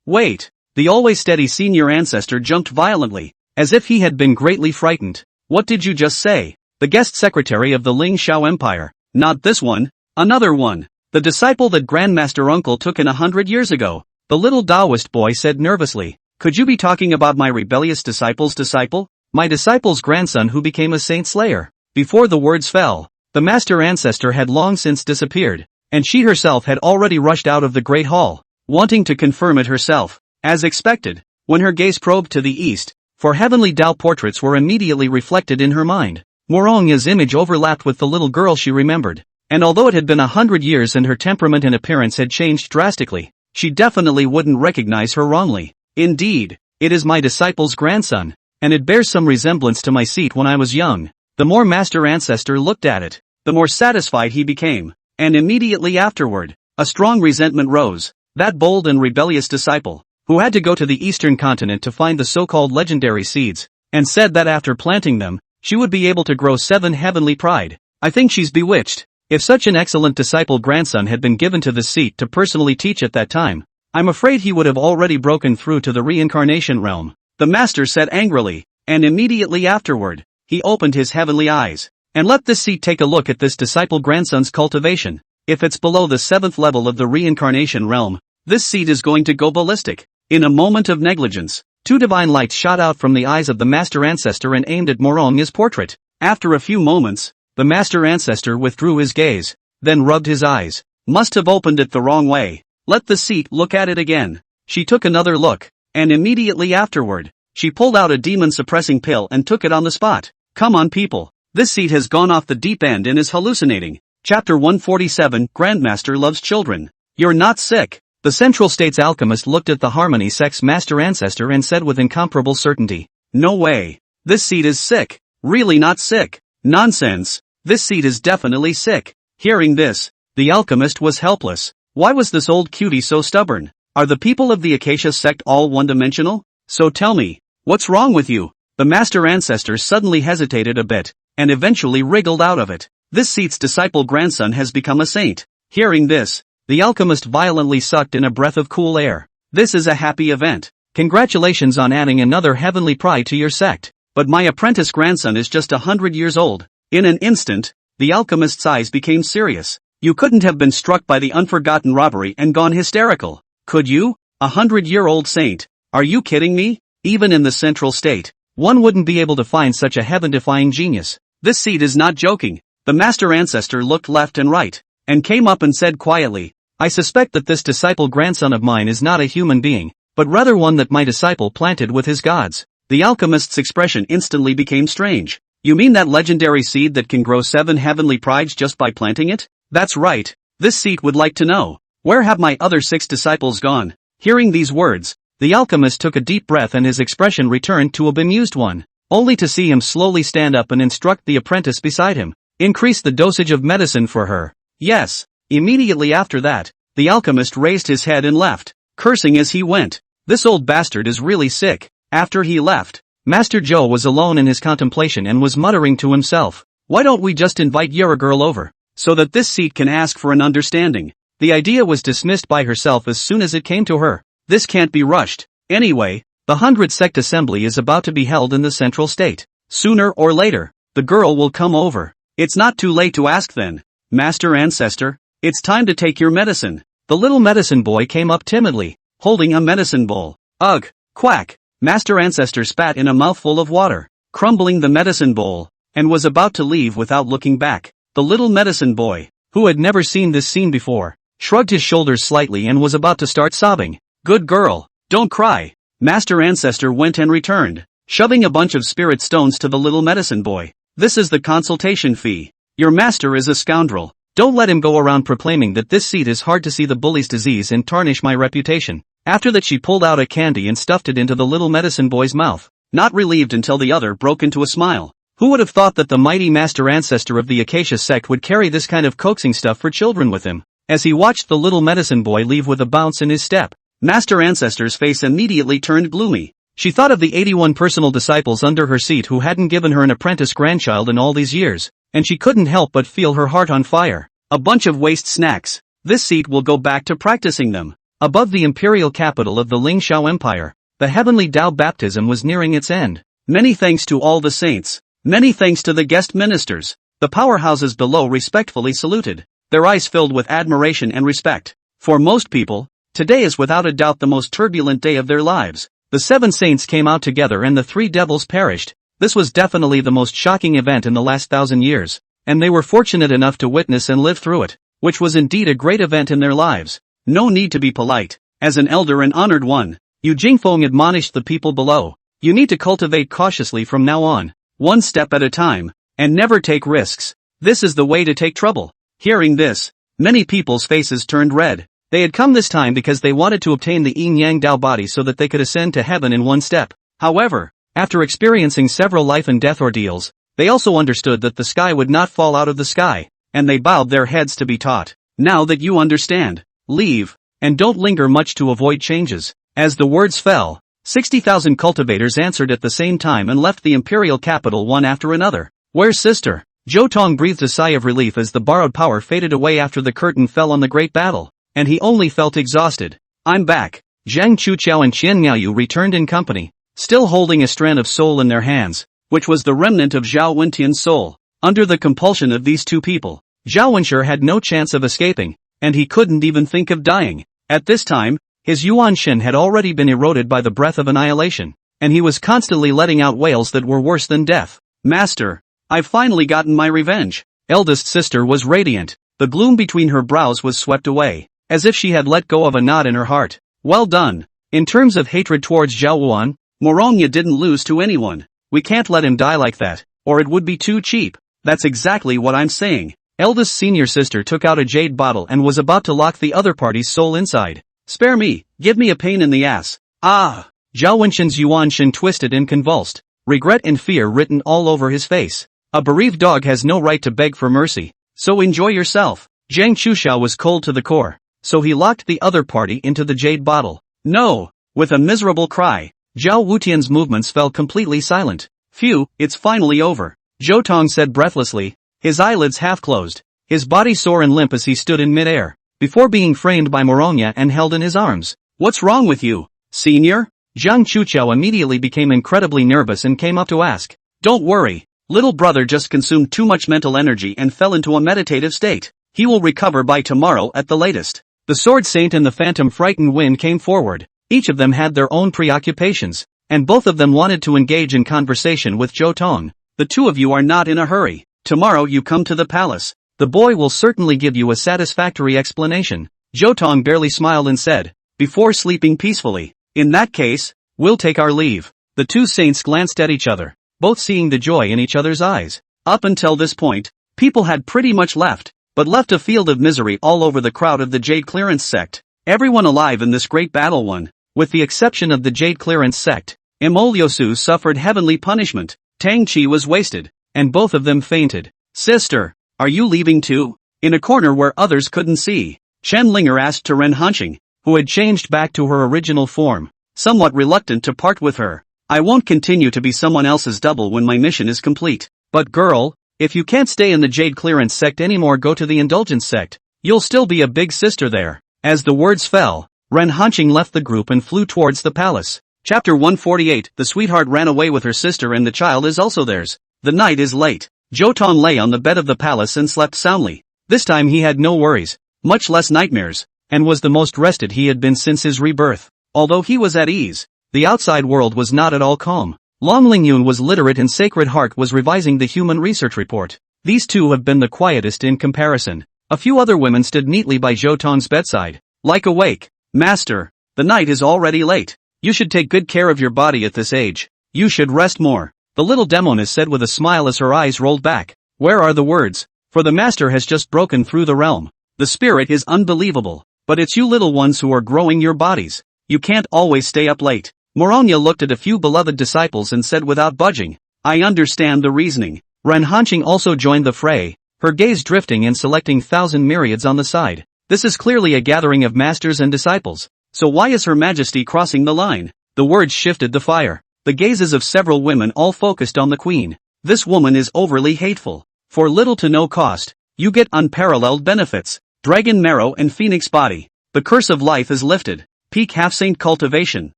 Wait. The always steady senior ancestor jumped violently, as if he had been greatly frightened. What did you just say? the guest secretary of the Ling Shao Empire. Not this one, another one. The disciple that Grandmaster Uncle took in 100 years ago. The little Taoist boy said nervously. Could you be talking about my rebellious disciple's disciple? My disciple's grandson who became a saint slayer. Before the words fell, the master ancestor had long since disappeared, and she herself had already rushed out of the great hall, wanting to confirm it herself. As expected, when her gaze probed to the east, for heavenly Tao portraits were immediately reflected in her mind. Morongya's image overlapped with the little girl she remembered, and although it had been 100 years and her temperament and appearance had changed drastically, she definitely wouldn't recognize her wrongly. Indeed, it is my disciple's grandson, and it bears some resemblance to my seat when I was young. The more Master Ancestor looked at it, the more satisfied he became, and immediately afterward, a strong resentment rose. That bold and rebellious disciple, who had to go to the eastern continent to find the so-called legendary seeds, and said that after planting them, she would be able to grow 7 heavenly pride. I think she's bewitched. If such an excellent disciple grandson had been given to the seat to personally teach at that time, I'm afraid he would have already broken through to the reincarnation realm. The master said angrily, and immediately afterward, he opened his heavenly eyes, and let this seat take a look at this disciple grandson's cultivation. If it's below the 7th level of the reincarnation realm, this seat is going to go ballistic. In a moment of negligence, 2 divine lights shot out from the eyes of the master ancestor and aimed at Morongya's portrait. After a few moments, the master ancestor withdrew his gaze, then rubbed his eyes. Must have opened it the wrong way. Let the seat look at it again. She took another look, and immediately afterward, she pulled out a demon-suppressing pill and took it on the spot. Come on people, this seat has gone off the deep end and is hallucinating. Chapter 147, Grandmaster Loves Children. You're not sick. The Central State's alchemist looked at the Harmony sect's master ancestor and said with incomparable certainty, no way. This seat is sick. Really not sick. Nonsense. This seat is definitely sick. Hearing this, the alchemist was helpless. Why was this old cutie so stubborn? Are the people of the Acacia sect all one-dimensional? So tell me, what's wrong with you? The master ancestor suddenly hesitated a bit, and eventually wriggled out of it. This seat's disciple grandson has become a saint. Hearing this, the alchemist violently sucked in a breath of cool air. This is a happy event. Congratulations on adding another heavenly pride to your sect. But my apprentice grandson is just 100 years old. In an instant, the alchemist's eyes became serious. You couldn't have been struck by the unforgotten robbery and gone hysterical, could you? 100-year-old saint. Are you kidding me? Even in the Central State, one wouldn't be able to find such a heaven-defying genius. This seat is not joking. The master ancestor looked left and right, and came up and said quietly, I suspect that this disciple grandson of mine is not a human being, but rather one that my disciple planted with his gods. The alchemist's expression instantly became strange. You mean that legendary seed that can grow 7 heavenly prides just by planting it? That's right. This seat would like to know, where have my other 6 disciples gone? Hearing these words, the alchemist took a deep breath and his expression returned to a bemused one, only to see him slowly stand up and instruct the apprentice beside him. Increase the dosage of medicine for her. Yes. Immediately after that, the alchemist raised his head and left, cursing as he went. This old bastard is really sick. After he left, Master Zhou was alone in his contemplation and was muttering to himself, why don't we just invite Yara girl over, so that this seat can ask for an understanding? The idea was dismissed by herself as soon as it came to her. This can't be rushed. Anyway, the 100th sect assembly is about to be held in the Central State. Sooner or later, the girl will come over. It's not too late to ask then. Master Ancestor, it's time to take your medicine. The little medicine boy came up timidly, holding a medicine bowl. Ugh, quack. Master Ancestor spat in a mouthful of water, crumbling the medicine bowl, and was about to leave without looking back. The little medicine boy, who had never seen this scene before, shrugged his shoulders slightly and was about to start sobbing. Good girl, don't cry. Master Ancestor went and returned, shoving a bunch of spirit stones to the little medicine boy. This is the consultation fee. Your master is a scoundrel. Don't let him go around proclaiming that this seat is hard to see the bully's disease and tarnish my reputation. After that she pulled out a candy and stuffed it into the little medicine boy's mouth, not relieved until the other broke into a smile. Who would have thought that the mighty master ancestor of the Acacia sect would carry this kind of coaxing stuff for children with him? As he watched the little medicine boy leave with a bounce in his step, Master Ancestor's face immediately turned gloomy. She thought of the 81 personal disciples under her seat who hadn't given her an apprentice grandchild in all these years, and she couldn't help but feel her heart on fire. A bunch of waste snacks. This seat will go back to practicing them. Above the imperial capital of the Ling Shao Empire, the heavenly Tao baptism was nearing its end. Many thanks to all the saints. Many thanks to the guest ministers. The powerhouses below respectfully saluted, their eyes filled with admiration and respect. For most people, today is without a doubt the most turbulent day of their lives. The 7 saints came out together and the 3 devils perished. This was definitely the most shocking event in the last 1,000 years, and they were fortunate enough to witness and live through it, which was indeed a great event in their lives. No need to be polite. As an elder and honored one, Yu Jingfeng admonished the people below. You need to cultivate cautiously from now on, one step at a time, and never take risks. This is the way to take trouble. Hearing this, many people's faces turned red. They had come this time because they wanted to obtain the yin-yang Dao body so that they could ascend to heaven in one step. However, after experiencing several life and death ordeals, they also understood that the sky would not fall out of the sky, and they bowed their heads to be taught. Now that you understand, leave, and don't linger much to avoid changes. As the words fell, 60,000 cultivators answered at the same time and left the imperial capital one after another. Where's sister? Zhou Tong breathed a sigh of relief as the borrowed power faded away after the curtain fell on the great battle, and he only felt exhausted. I'm back. Zhang Chuqiao and Qian Miaoyu returned in company, still holding a strand of soul in their hands, which was the remnant of Zhao Wentian's soul. Under the compulsion of these 2 people, Zhao Wenshi had no chance of escaping, and he couldn't even think of dying. At this time, his Yuan Shen had already been eroded by the breath of annihilation, and he was constantly letting out wails that were worse than death. Master, I've finally gotten my revenge. Eldest sister was radiant. The gloom between her brows was swept away, as if she had let go of a knot in her heart. Well done. In terms of hatred towards Zhao Wuan, Morongya didn't lose to anyone. We can't let him die like that, or it would be too cheap. That's exactly what I'm saying. Eldest senior sister took out a jade bottle and was about to lock the other party's soul inside. Spare me, give me a pain in the ass. Ah! Zhao Wenshin's Yuan Shen twisted and convulsed, regret and fear written all over his face. A bereaved dog has no right to beg for mercy, so enjoy yourself. Zhang Chuxiao was cold to the core, so he locked the other party into the jade bottle. No! With a miserable cry, Zhao Wutian's movements fell completely silent. Phew, it's finally over. Zhou Tong said breathlessly, his eyelids half closed, his body sore and limp as he stood in midair, before being framed by Morongya and held in his arms. What's wrong with you, senior? Zhang Chuqiao immediately became incredibly nervous and came up to ask. Don't worry, little brother just consumed too much mental energy and fell into a meditative state. He will recover by tomorrow at the latest. The Sword Saint and the Phantom Frightened Wind came forward. Each of them had their own preoccupations, and both of them wanted to engage in conversation with Zhou Tong. The 2 of you are not in a hurry. Tomorrow you come to the palace. The boy will certainly give you a satisfactory explanation. Zhou Tong barely smiled and said, before sleeping peacefully. In that case, we'll take our leave. The 2 saints glanced at each other, both seeing the joy in each other's eyes. Up until this point, people had pretty much left, but left a field of misery all over the crowd of the Jade Clearance sect. Everyone alive in this great battle won, with the exception of the Jade Clearance sect. Imolyosu suffered heavenly punishment. Tang Qi was wasted, and both of them fainted. Sister, are you leaving too? In a corner where others couldn't see, Chen Linger asked to Ren Hanqing, who had changed back to her original form, somewhat reluctant to part with her. I won't continue to be someone else's double when my mission is complete. But girl, if you can't stay in the Jade Clearance sect anymore, go to the Indulgence sect. You'll still be a big sister there. As the words fell, Ren Hanqing left the group and flew towards the palace. Chapter 148. The sweetheart ran away with her sister and the child is also theirs. The night is late. Zhou Tong lay on the bed of the palace and slept soundly. This time he had no worries, much less nightmares, and was the most rested he had been since his rebirth. Although he was at ease, the outside world was not at all calm. Long Lingyun was literate and Sacred Heart was revising the human research report. These 2 have been the quietest in comparison. A few other women stood neatly by Zhou Tong's bedside, like awake. Master, the night is already late. You should take good care of your body at this age. You should rest more. The little demoness said with a smile as her eyes rolled back. Where are the words? For the master has just broken through the realm. The spirit is unbelievable, but it's you little ones who are growing your bodies. You can't always stay up late. Morongya looked at a few beloved disciples and said without budging, I understand the reasoning. Ren Hanqing also joined the fray, her gaze drifting and selecting thousand myriads on the side. This is clearly a gathering of masters and disciples. So why is Her Majesty crossing the line? The words shifted the fire. The gazes of several women all focused on the queen. This woman is overly hateful. For little to no cost, you get unparalleled benefits. Dragon marrow and phoenix body. The curse of life is lifted. Peak half-saint cultivation.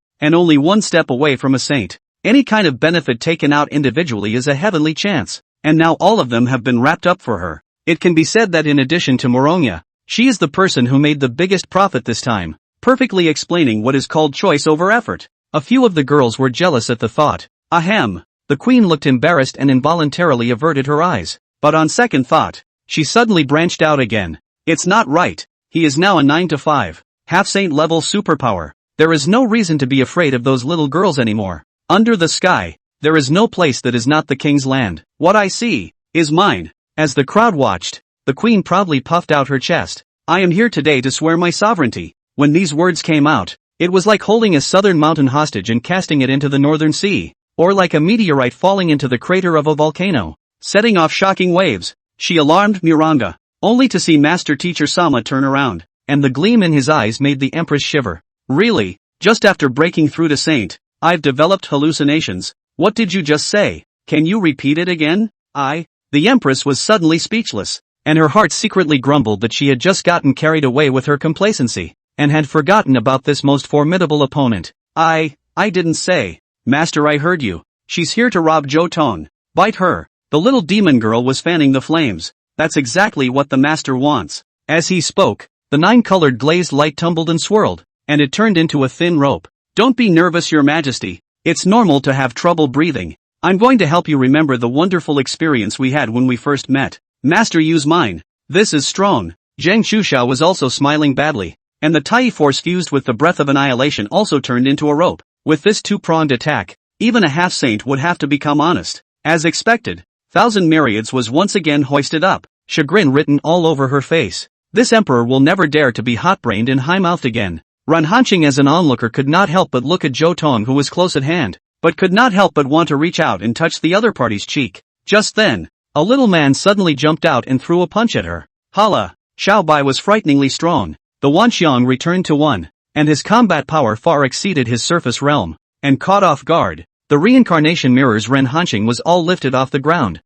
And only one step away from a saint. Any kind of benefit taken out individually is a heavenly chance, and now all of them have been wrapped up for her. It can be said that in addition to Moronya, she is the person who made the biggest profit this time, perfectly explaining what is called choice over effort. A few of the girls were jealous at the thought. Ahem. The queen looked embarrassed and involuntarily averted her eyes, but on second thought, she suddenly branched out again. It's not right. He is now a 9-to-5, half-saint level superpower. There is no reason to be afraid of those little girls anymore. Under the sky, there is no place that is not the king's land. What I see is mine. As the crowd watched, the queen proudly puffed out her chest. I am here today to swear my sovereignty. When these words came out, it was like holding a southern mountain hostage and casting it into the northern sea, or like a meteorite falling into the crater of a volcano, setting off shocking waves. She alarmed Miranga, only to see Master Teacher Sama turn around, and the gleam in his eyes made the Empress shiver. Really? Just after breaking through to Saint, I've developed hallucinations. What did you just say? Can you repeat it again? The Empress was suddenly speechless, and her heart secretly grumbled that she had just gotten carried away with her complacency, and had forgotten about this most formidable opponent. I didn't say. Master, I heard you. She's here to rob Zhou Tong. Bite her. The little demon girl was fanning the flames. That's exactly what the master wants. As he spoke, the 9-colored glazed light tumbled and swirled, and it turned into a thin rope. Don't be nervous, Your Majesty. It's normal to have trouble breathing. I'm going to help you remember the wonderful experience we had when we first met. Master, use mine. This is strong. Zhang Xuxiao was also smiling badly, and the Tai force fused with the breath of annihilation also turned into a rope. With this two-pronged attack, even a half-saint would have to become honest. As expected, Thousand Myriads was once again hoisted up, chagrin written all over her face. This emperor will never dare to be hot-brained and high-mouthed again. Ran Hanqing as an onlooker could not help but look at Zhou Tong, who was close at hand, but could not help but want to reach out and touch the other party's cheek. Just then, a little man suddenly jumped out and threw a punch at her. Hala! Xiao Bai was frighteningly strong. The Wanxiang returned to 1, and his combat power far exceeded his surface realm, and caught off guard. The reincarnation mirrors Ren Hanqing was all lifted off the ground.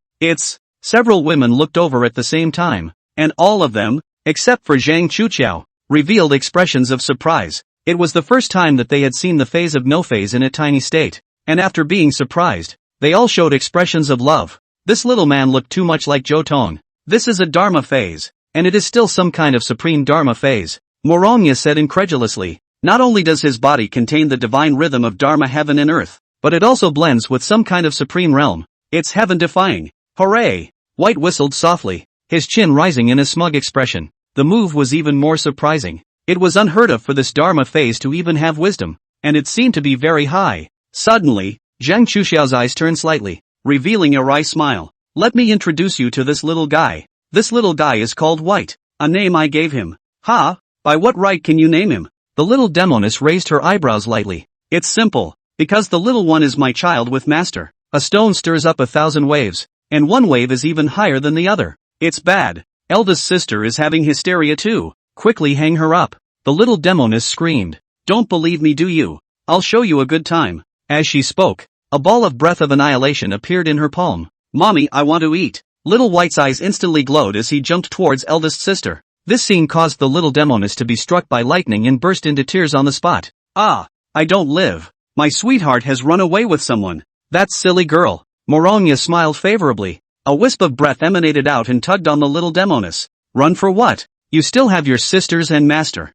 Several women looked over at the same time, and all of them, except for Zhang Chuqiao, revealed expressions of surprise. It was the first time that they had seen the phase of no phase in a tiny state, and after being surprised, they all showed expressions of love. This little man looked too much like Zhou Tong. This is a Dharma phase, and it is still some kind of supreme Dharma phase. Moronya said incredulously. Not only does his body contain the divine rhythm of Dharma heaven and earth, but it also blends with some kind of supreme realm. It's heaven-defying. Hooray! White whistled softly, his chin rising in a smug expression. The move was even more surprising. It was unheard of for this Dharma phase to even have wisdom, and it seemed to be very high. Suddenly, Zhang Chuxiao's eyes turned slightly, revealing a wry smile. Let me introduce you to this little guy. This little guy is called White, a name I gave him. Ha! By what right can you name him? The little demoness raised her eyebrows lightly. It's simple, because the little one is my child with master. A stone stirs up 1,000 waves, and one wave is even higher than the other. It's bad. Eldest sister is having hysteria too. Quickly hang her up. The little demoness screamed. Don't believe me, do you? I'll show you a good time. As she spoke, a ball of breath of annihilation appeared in her palm. Mommy, I want to eat. Little White's eyes instantly glowed as he jumped towards eldest sister. This scene caused the little demoness to be struck by lightning and burst into tears on the spot. Ah! I don't live. My sweetheart has run away with someone. That silly girl. Moronya smiled favorably. A wisp of breath emanated out and tugged on the little demoness. Run for what? You still have your sisters and master.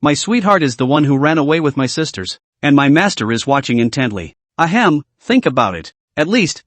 My sweetheart is the one who ran away with my sisters, and my master is watching intently. Ahem, think about it. At least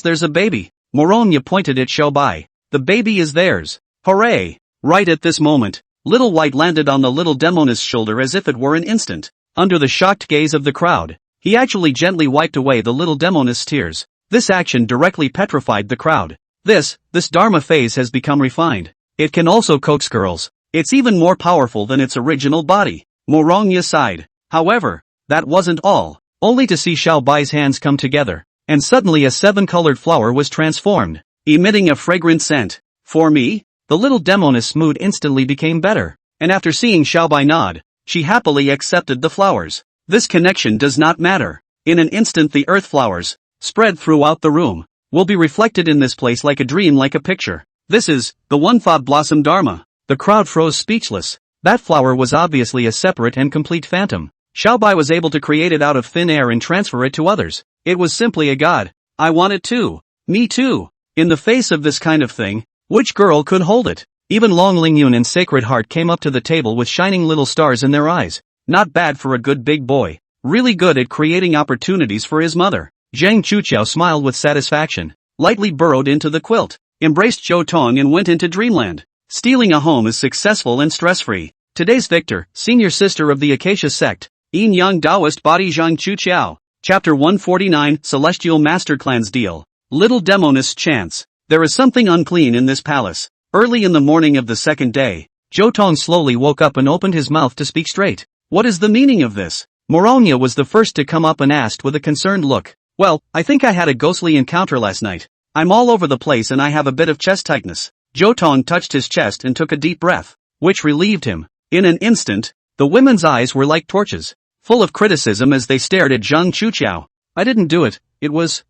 there's a baby. Moronya pointed at Xiao Bai. The baby is theirs. Hooray! Right at this moment, Little White landed on the little demoness' shoulder as if it were an instant. Under the shocked gaze of the crowd, he actually gently wiped away the little demoness' tears. This action directly petrified the crowd. This Dharma phase has become refined. It can also coax girls. It's even more powerful than its original body. Moronya sighed. However, that wasn't all. Only to see Xiao Bai's hands come together, and suddenly a 7-colored flower was transformed, emitting a fragrant scent. For me? The little demoness' mood instantly became better, and after seeing Xiao Bai nod, she happily accepted the flowers. This connection does not matter. In an instant the earth flowers, spread throughout the room, will be reflected in this place like a dream, like a picture. This is the one-thought blossom Dharma. The crowd froze speechless. That flower was obviously a separate and complete phantom. Xiao Bai was able to create it out of thin air and transfer it to others. It was simply a god. I want it too. Me too. In the face of this kind of thing, which girl could hold it? Even Long Lingyun and Sacred Heart came up to the table with shining little stars in their eyes. Not bad for a good big boy. Really good at creating opportunities for his mother. Zhang Chuqiao smiled with satisfaction, lightly burrowed into the quilt, embraced Zhou Tong and went into dreamland. Stealing a home is successful and stress-free. Today's victor, senior sister of the Acacia sect, Yin Yang Taoist body Zhang Chuqiao. Chapter 149, Celestial Master Clan's Deal. Little Demonist's Chance. There is something unclean in this palace. Early in the morning of the second day, Zhou Tong slowly woke up and opened his mouth to speak straight. What is the meaning of this? Morongya was the first to come up and asked with a concerned look. Well, I think I had a ghostly encounter last night. I'm all over the place and I have a bit of chest tightness. Zhou Tong touched his chest and took a deep breath, which relieved him. In an instant, the women's eyes were like torches, full of criticism as they stared at Zhang Chuqiao. I didn't do it. It was,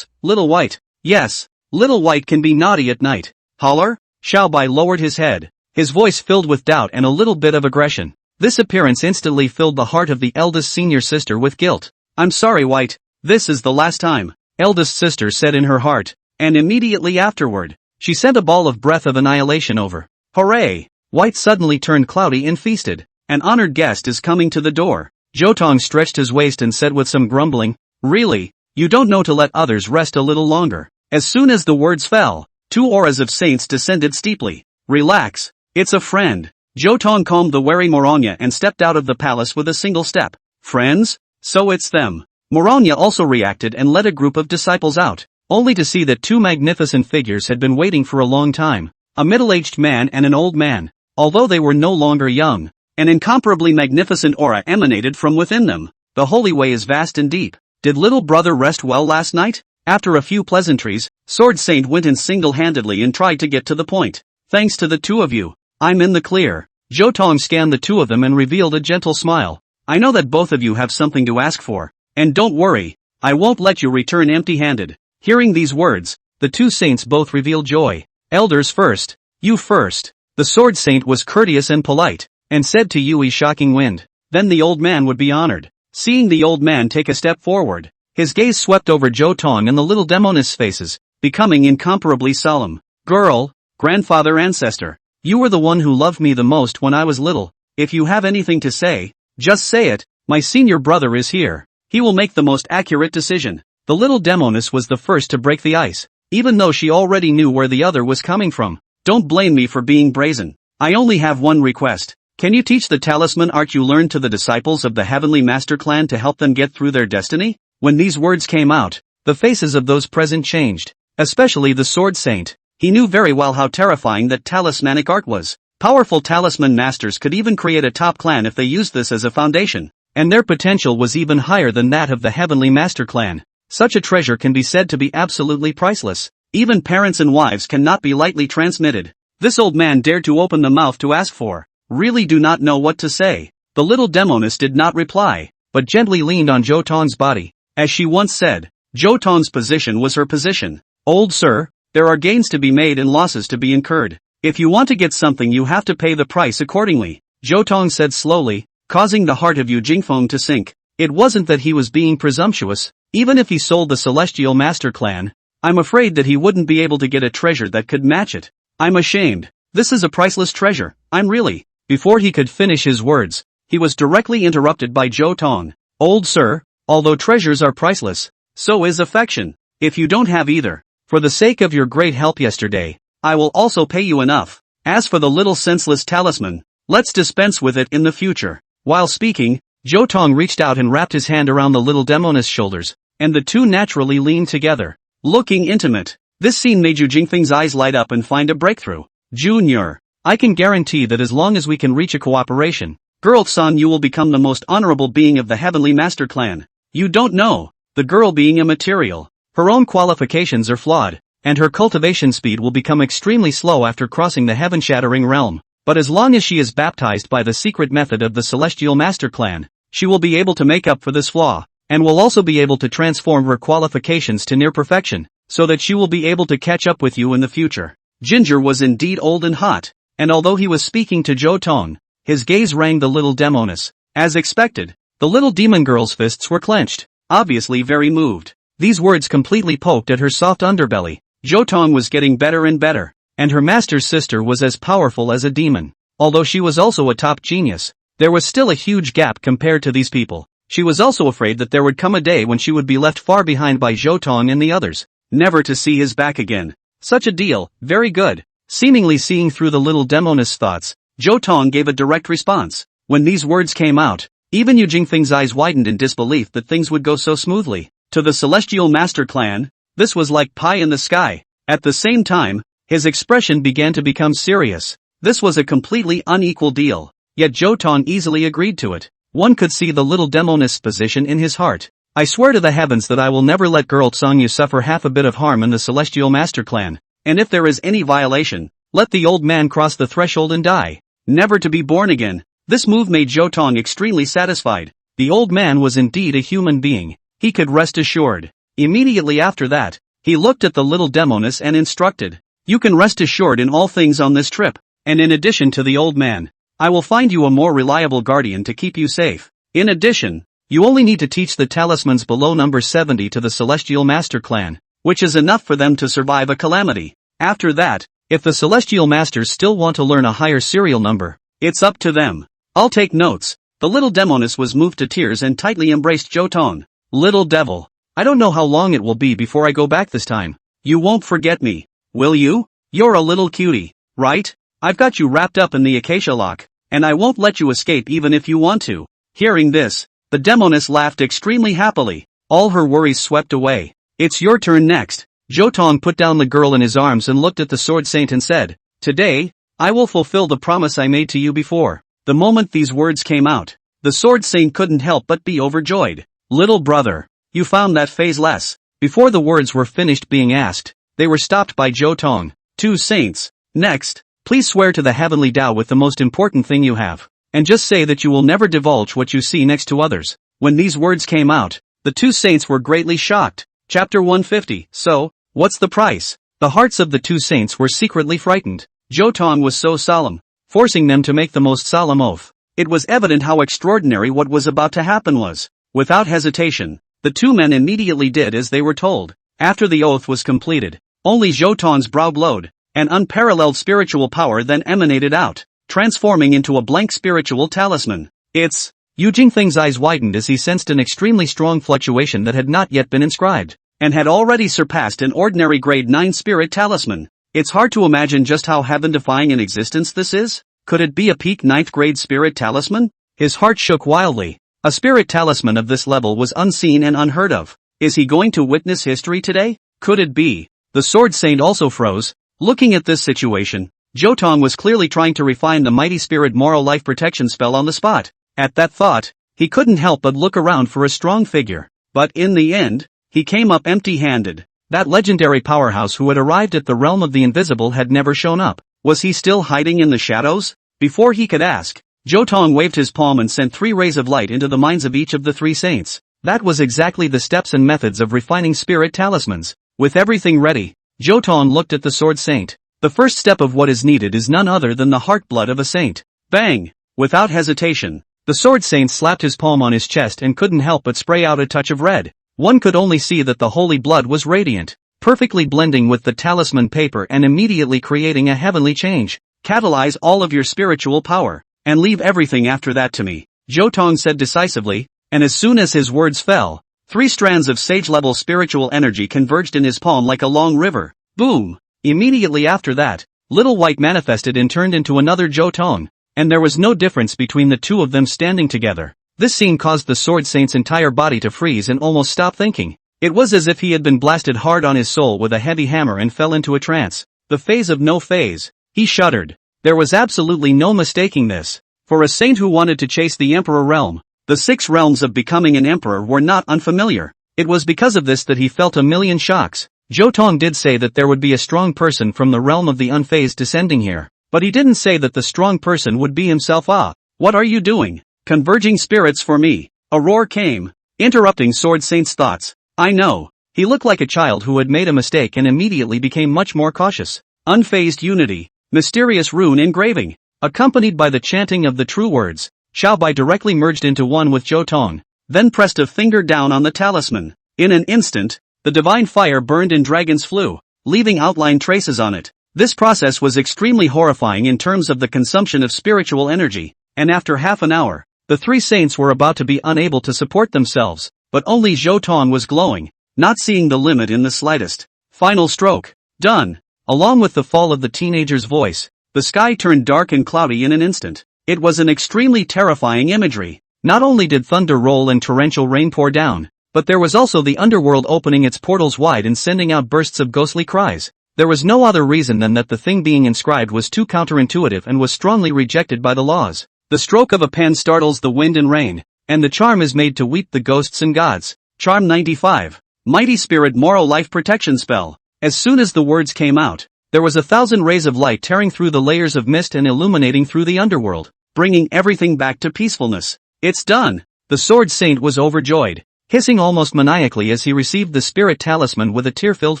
Little White. Yes, Little White can be naughty at night. Holler? Xiaobai lowered his head, his voice filled with doubt and a little bit of aggression. This appearance instantly filled the heart of the eldest senior sister with guilt. I'm sorry, White. This is the last time, eldest sister said in her heart, and immediately afterward, she sent a ball of breath of annihilation over. Hooray! White suddenly turned cloudy and feasted. An honored guest is coming to the door. Zhou Tong stretched his waist and said with some grumbling, really? You don't know to let others rest a little longer. As soon as the words fell, two auras of saints descended steeply. Relax. It's a friend. Zhou Tong calmed the wary Morongya and stepped out of the palace with a single step. Friends? So it's them. Morongya also reacted and led a group of disciples out, only to see that two magnificent figures had been waiting for a long time. A middle-aged man and an old man. Although they were no longer young, an incomparably magnificent aura emanated from within them. The holy way is vast and deep. Did little brother rest well last night? After a few pleasantries, Sword Saint went in single-handedly and tried to get to the point. Thanks to the two of you, I'm in the clear. Zhou Tong scanned the two of them and revealed a gentle smile. I know that both of you have something to ask for. And don't worry, I won't let you return empty-handed. Hearing these words, the two saints both revealed joy. Elders first. You first. The Sword Saint was courteous and polite, and said to Yui Shocking Wind. Then the old man would be honored. Seeing the old man take a step forward, his gaze swept over Zhou Tong and the little demonist's faces, becoming incomparably solemn. Girl, grandfather ancestor, you were the one who loved me the most when I was little. If you have anything to say, just say it. My senior brother is here. He will make the most accurate decision. The little demoness was the first to break the ice, even though she already knew where the other was coming from. Don't blame me for being brazen. I only have one request. Can you teach the talisman art you learned to the disciples of the Heavenly Master Clan to help them get through their destiny? When these words came out, the faces of those present changed, especially the Sword Saint. He knew very well how terrifying that talismanic art was. Powerful talisman masters could even create a top clan if they used this as a foundation, and their potential was even higher than that of the Heavenly Master Clan. Such a treasure can be said to be absolutely priceless. Even parents and wives cannot be lightly transmitted. This old man dared to open the mouth to ask for. Really do not know what to say. The little demoness did not reply, but gently leaned on Zhou Tong's body. As she once said, Zhou Tong's position was her position. Old sir, there are gains to be made and losses to be incurred. If you want to get something you have to pay the price accordingly, Zhou Tong said slowly, causing the heart of Yu Jingfeng to sink. It wasn't that he was being presumptuous. Even if he sold the Celestial Master Clan, I'm afraid that he wouldn't be able to get a treasure that could match it. I'm ashamed. This is a priceless treasure. I'm really. Before he could finish his words, he was directly interrupted by Zhou Tong. Old sir, although treasures are priceless, so is affection. If you don't have either, for the sake of your great help yesterday, I will also pay you enough. As for the little senseless talisman, let's dispense with it in the future. While speaking, Zhou Tong reached out and wrapped his hand around the little demoness' shoulders, and the two naturally leaned together, looking intimate. This scene made Yu Jingfeng's eyes light up and find a breakthrough. Junior, I can guarantee that as long as we can reach a cooperation, girl-san, you will become the most honorable being of the Heavenly Master Clan. You don't know, the girl being immaterial, her own qualifications are flawed, and her cultivation speed will become extremely slow after crossing the heaven-shattering realm. But as long as she is baptized by the secret method of the Celestial Master Clan, she will be able to make up for this flaw, and will also be able to transform her qualifications to near perfection, so that she will be able to catch up with you in the future. Ginger was indeed old and hot, and although he was speaking to Zhou Tong, his gaze rang the little demoness. As expected, the little demon girl's fists were clenched, obviously very moved. These words completely poked at her soft underbelly. Zhou Tong was getting better and better, and her master's sister was as powerful as a demon. Although she was also a top genius, there was still a huge gap compared to these people. She was also afraid that there would come a day when she would be left far behind by Zhou Tong and the others, never to see his back again. Such a deal, very good. Seemingly seeing through the little demoness thoughts, Zhou Tong gave a direct response. When these words came out, even Yu Jingfeng's eyes widened in disbelief that things would go so smoothly. To the Celestial Master Clan, this was like pie in the sky. At the same time, his expression began to become serious. This was a completely unequal deal, yet Zhou Tong easily agreed to it. One could see the little demoness position in his heart. I swear to the heavens that I will never let girl Tsongyu suffer half a bit of harm in the Celestial Master Clan, and if there is any violation, let the old man cross the threshold and die, never to be born again. This move made Zhou Tong extremely satisfied. The old man was indeed a human being. He could rest assured. Immediately after that, he looked at the little demoness and instructed, "You can rest assured in all things on this trip, and in addition to the old man, I will find you a more reliable guardian to keep you safe. In addition, you only need to teach the talismans below number 70 to the Celestial Master Clan, which is enough for them to survive a calamity. After that, if the Celestial Masters still want to learn a higher serial number, it's up to them. I'll take notes." The little demoness was moved to tears and tightly embraced Zhou Tong. "Little devil, I don't know how long it will be before I go back this time. You won't forget me, will you? You're a little cutie, right? I've got you wrapped up in the acacia lock, and I won't let you escape even if you want to." Hearing this, the demoness laughed extremely happily. All her worries swept away. "It's your turn next." Zhou Tong put down the girl in his arms and looked at the Sword Saint and said, "Today, I will fulfill the promise I made to you before." The moment these words came out, the Sword Saint couldn't help but be overjoyed. "Little brother, you found that phase less." Before the words were finished being asked, they were stopped by Zhou Tong. "Two saints. Next, please swear to the heavenly Tao with the most important thing you have, and just say that you will never divulge what you see next to others." When these words came out, the two saints were greatly shocked. Chapter 150. So, what's the price? The hearts of the two saints were secretly frightened. Zhou Tong was so solemn, forcing them to make the most solemn oath. It was evident how extraordinary what was about to happen was. Without hesitation, the two men immediately did as they were told. After the oath was completed, only Zhou Tong's brow glowed. An unparalleled spiritual power then emanated out, transforming into a blank spiritual talisman. "It's..." Yu Jingfeng's eyes widened as he sensed an extremely strong fluctuation that had not yet been inscribed, and had already surpassed an ordinary grade 9 spirit talisman. It's hard to imagine just how heaven-defying an existence this is. Could it be a peak 9th grade spirit talisman? His heart shook wildly. A spirit talisman of this level was unseen and unheard of. Is he going to witness history today? Could it be? The Sword Saint also froze. Looking at this situation, Zhou Tong was clearly trying to refine the mighty spirit moral life protection spell on the spot. At that thought, he couldn't help but look around for a strong figure. But in the end, he came up empty-handed. That legendary powerhouse who had arrived at the realm of the invisible had never shown up. Was he still hiding in the shadows? Before he could ask, Zhou Tong waved his palm and sent 3 rays of light into the minds of each of the 3 saints. That was exactly the steps and methods of refining spirit talismans. With everything ready, Zhou Tong looked at the Sword Saint. The first step of what is needed is none other than the heart blood of a saint. Bang! Without hesitation, the Sword Saint slapped his palm on his chest and couldn't help but spray out a touch of red. One could only see that the holy blood was radiant, perfectly blending with the talisman paper and immediately creating a heavenly change. "Catalyze all of your spiritual power, and leave everything after that to me," Zhou Tong said decisively, and as soon as his words fell, 3 strands of sage-level spiritual energy converged in his palm like a long river. Boom! Immediately after that, Little White manifested and turned into another Zhou Tong, and there was no difference between the two of them standing together. This scene caused the Sword Saint's entire body to freeze and almost stop thinking. It was as if he had been blasted hard on his soul with a heavy hammer and fell into a trance. The phase of no phase. He shuddered. There was absolutely no mistaking this. For a saint who wanted to chase the Emperor realm, the 6 realms of becoming an emperor were not unfamiliar. It was because of this that he felt a million shocks. Zhou Tong did say that there would be a strong person from the realm of the unfazed descending here, but he didn't say that the strong person would be himself. "Ah, what are you doing? Converging spirits for me." A roar came, interrupting Sword Saint's thoughts. I know. He looked like a child who had made a mistake and immediately became much more cautious. Unfazed unity, mysterious rune engraving, accompanied by the chanting of the true words. Xiao Bai directly merged into one with Zhou Tong, then pressed a finger down on the talisman. In an instant, The divine fire burned and dragons flew, leaving outline traces on it. This process was extremely horrifying in terms of the consumption of spiritual energy, and after half an hour, the three saints were about to be unable to support themselves, but only Zhou Tong was glowing, not seeing the limit in the slightest. Final stroke. Done. Along with the fall of the teenager's voice, the sky turned dark and cloudy in an instant. It was an extremely terrifying imagery. Not only did thunder roll and torrential rain pour down, but there was also the underworld opening its portals wide and sending out bursts of ghostly cries. There was no other reason than that the thing being inscribed was too counterintuitive and was strongly rejected by the laws. The stroke of a pen startles the wind and rain, and the charm is made to weep the ghosts and gods. Charm 95. Mighty Spirit Moral Life Protection Spell. As soon as the words came out, there was 1,000 rays of light tearing through the layers of mist and illuminating through the underworld, bringing everything back to peacefulness. It's done! The Sword Saint was overjoyed, hissing almost maniacally as he received the spirit talisman with a tear-filled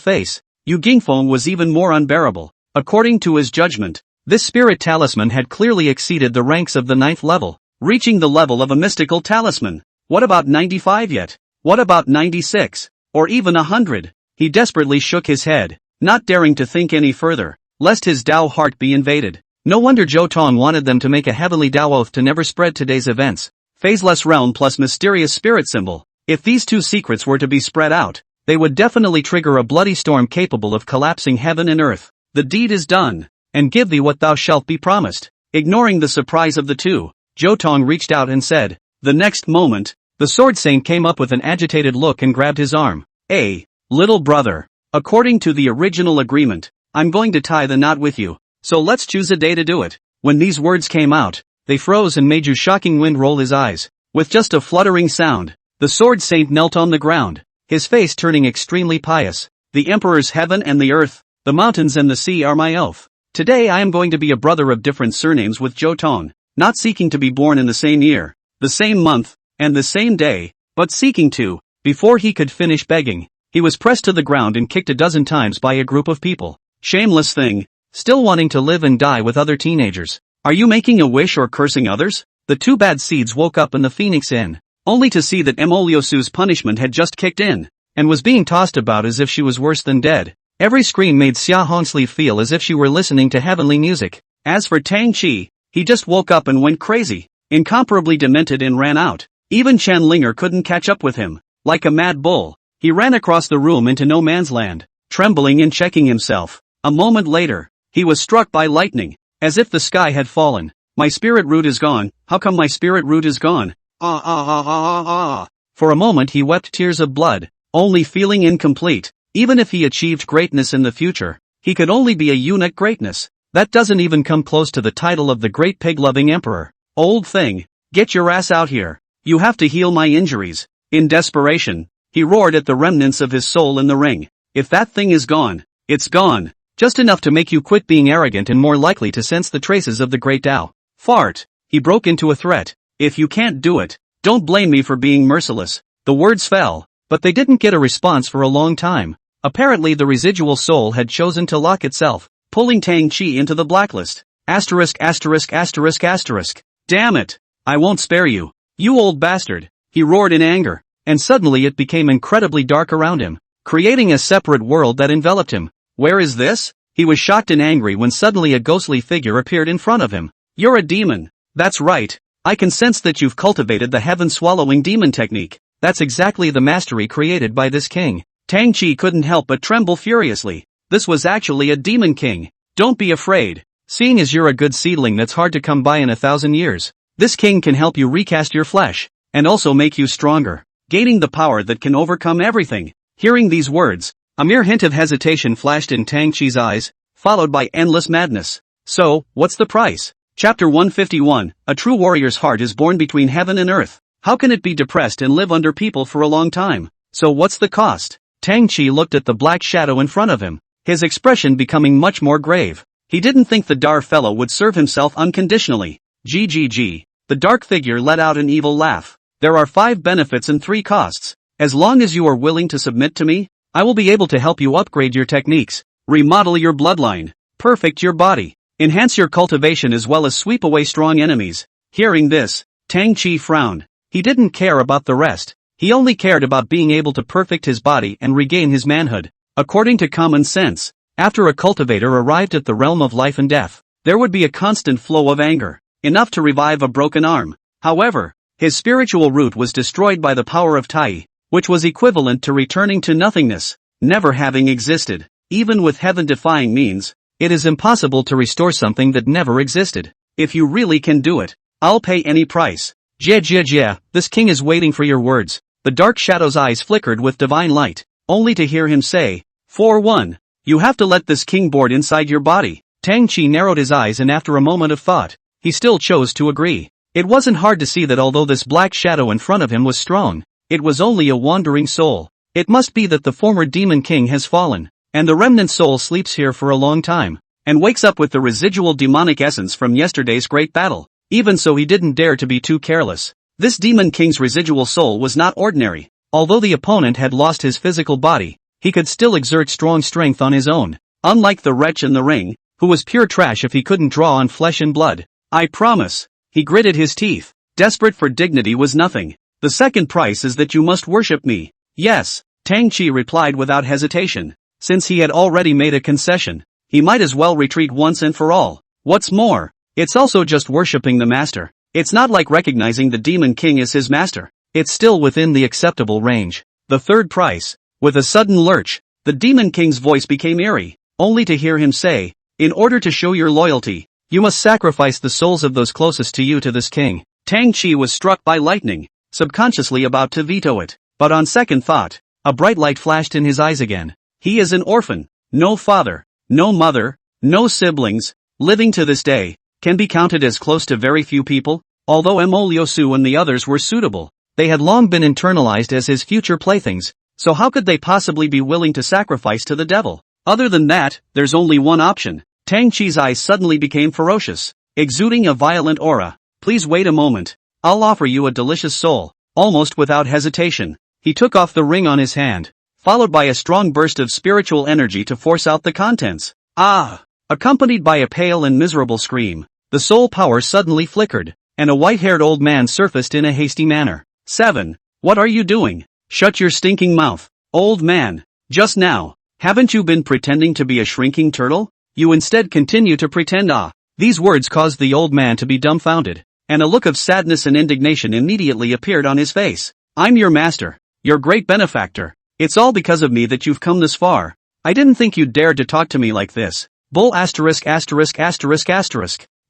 face. Yu Gingfeng was even more unbearable. According to his judgment, this spirit talisman had clearly exceeded the ranks of the 9th level, reaching the level of a mystical talisman. What about 95 yet? What about 96? Or even 100? He desperately shook his head, not daring to think any further, lest his Tao heart be invaded. No wonder Zhou Tong wanted them to make a heavenly Tao oath to never spread today's events. Phaseless realm plus mysterious spirit symbol. If these two secrets were to be spread out, they would definitely trigger a bloody storm capable of collapsing heaven and earth. The deed is done, and give thee what thou shalt be promised. Ignoring the surprise of the two, Zhou Tong reached out and said. The next moment, the Sword Saint came up with an agitated look and grabbed his arm. Little brother, according to the original agreement, I'm going to tie the knot with you, so let's choose a day to do it. When these words came out, they froze and made Yu Shocking Wind roll his eyes. With just a fluttering sound, the Sword Saint knelt on the ground, his face turning extremely pious. The Emperor's heaven and the earth, the mountains and the sea are my oath. Today I am going to be a brother of different surnames with Zhou Tong, not seeking to be born in the same year, the same month, and the same day, but seeking to. Before he could finish begging, he was pressed to the ground and kicked a dozen times by a group of people. Shameless thing, still wanting to live and die with other teenagers. Are you making a wish or cursing others? The two bad seeds woke up in the Phoenix Inn, only to see that Emoliosu's punishment had just kicked in, and was being tossed about as if she was worse than dead. Every scream made Xia Hongsli feel as if she were listening to heavenly music. As for Tang Chi, he just woke up and went crazy, incomparably demented and ran out. Even Chen Linger couldn't catch up with him. Like a mad bull, he ran across the room into no man's land, trembling and checking himself. A moment later, he was struck by lightning, as if the sky had fallen. My spirit root is gone. How come my spirit root is gone? For a moment he wept tears of blood, only feeling incomplete. Even if he achieved greatness in the future, he could only be a eunuch greatness. That doesn't even come close to the title of the great pig-loving emperor. Old thing, get your ass out here. You have to heal my injuries. In desperation, he roared at the remnants of his soul in the ring. If that thing is gone, it's gone. Just enough to make you quit being arrogant and more likely to sense the traces of the great Tao. Fart. He broke into a threat. If you can't do it, don't blame me for being merciless. The words fell, but they didn't get a response for a long time. Apparently the residual soul had chosen to lock itself, pulling Tang Chi into the blacklist. Asterisk. Damn it. I won't spare you. You old bastard. He roared in anger, and suddenly it became incredibly dark around him, creating a separate world that enveloped him. Where is this? He was shocked and angry when suddenly a ghostly figure appeared in front of him. You're a demon. That's right. I can sense that you've cultivated the heaven-swallowing demon technique. That's exactly the mastery created by this king. Tang Chi couldn't help but tremble furiously. This was actually a demon king. Don't be afraid. Seeing as you're a good seedling that's hard to come by in 1,000 years, this king can help you recast your flesh, and also make you stronger, gaining the power that can overcome everything. Hearing these words, a mere hint of hesitation flashed in Tang Chi's eyes, followed by endless madness. So, what's the price? Chapter 151, A True Warrior's Heart is Born Between Heaven and Earth. How can it be depressed and live under people for a long time? So what's the cost? Tang Chi looked at the black shadow in front of him, his expression becoming much more grave. He didn't think the Dar fellow would serve himself unconditionally. GGG. The dark figure let out an evil laugh. There are 5 benefits and 3 costs. As long as you are willing to submit to me, I will be able to help you upgrade your techniques, remodel your bloodline, perfect your body, enhance your cultivation as well as sweep away strong enemies. Hearing this, Tang Chi frowned. He didn't care about the rest. He only cared about being able to perfect his body and regain his manhood. According to common sense, after a cultivator arrived at the realm of life and death, there would be a constant flow of anger, enough to revive a broken arm. However, his spiritual root was destroyed by the power of Tai, which was equivalent to returning to nothingness, never having existed. Even with heaven-defying means, it is impossible to restore something that never existed. If you really can do it, I'll pay any price. Jia, this king is waiting for your words. The dark shadow's eyes flickered with divine light, only to hear him say, 4-1. You have to let this king board inside your body. Tang Chi narrowed his eyes and after a moment of thought, he still chose to agree. It wasn't hard to see that although this black shadow in front of him was strong, it was only a wandering soul. It must be that the former demon king has fallen, and the remnant soul sleeps here for a long time, and wakes up with the residual demonic essence from yesterday's great battle. Even so, he didn't dare to be too careless. This demon king's residual soul was not ordinary. Although the opponent had lost his physical body, he could still exert strong strength on his own. Unlike the wretch in the ring, who was pure trash if he couldn't draw on flesh and blood. I promise. He gritted his teeth. Desperate for dignity was nothing. The second price is that you must worship me. Yes, Tang Chi replied without hesitation. Since he had already made a concession, he might as well retreat once and for all. What's more, it's also just worshipping the master. It's not like recognizing the demon king as his master. It's still within the acceptable range. The third price. With a sudden lurch, the demon king's voice became eerie, only to hear him say, in order to show your loyalty, you must sacrifice the souls of those closest to you to this king. Tang Chi was struck by lightning, subconsciously about to veto it, but on second thought, a bright light flashed in his eyes again. He is an orphan, no father, no mother, no siblings, living to this day, can be counted as close to very few people. Although Mo Liusu and the others were suitable, they had long been internalized as his future playthings, so how could they possibly be willing to sacrifice to the devil? Other than that, there's only one option. Tang Chi's eyes suddenly became ferocious, exuding a violent aura. Please wait a moment. I'll offer you a delicious soul. Almost without hesitation, he took off the ring on his hand, followed by a strong burst of spiritual energy to force out the contents. Ah! Accompanied by a pale and miserable scream, the soul power suddenly flickered, and a white-haired old man surfaced in a hasty manner. 7. What are you doing? Shut your stinking mouth, old man. Just now, haven't you been pretending to be a shrinking turtle? You instead continue to pretend. These words caused the old man to be dumbfounded, and a look of sadness and indignation immediately appeared on his face. I'm your master, your great benefactor. It's all because of me that you've come this far. I didn't think you'd dare to talk to me like this. Bull ********.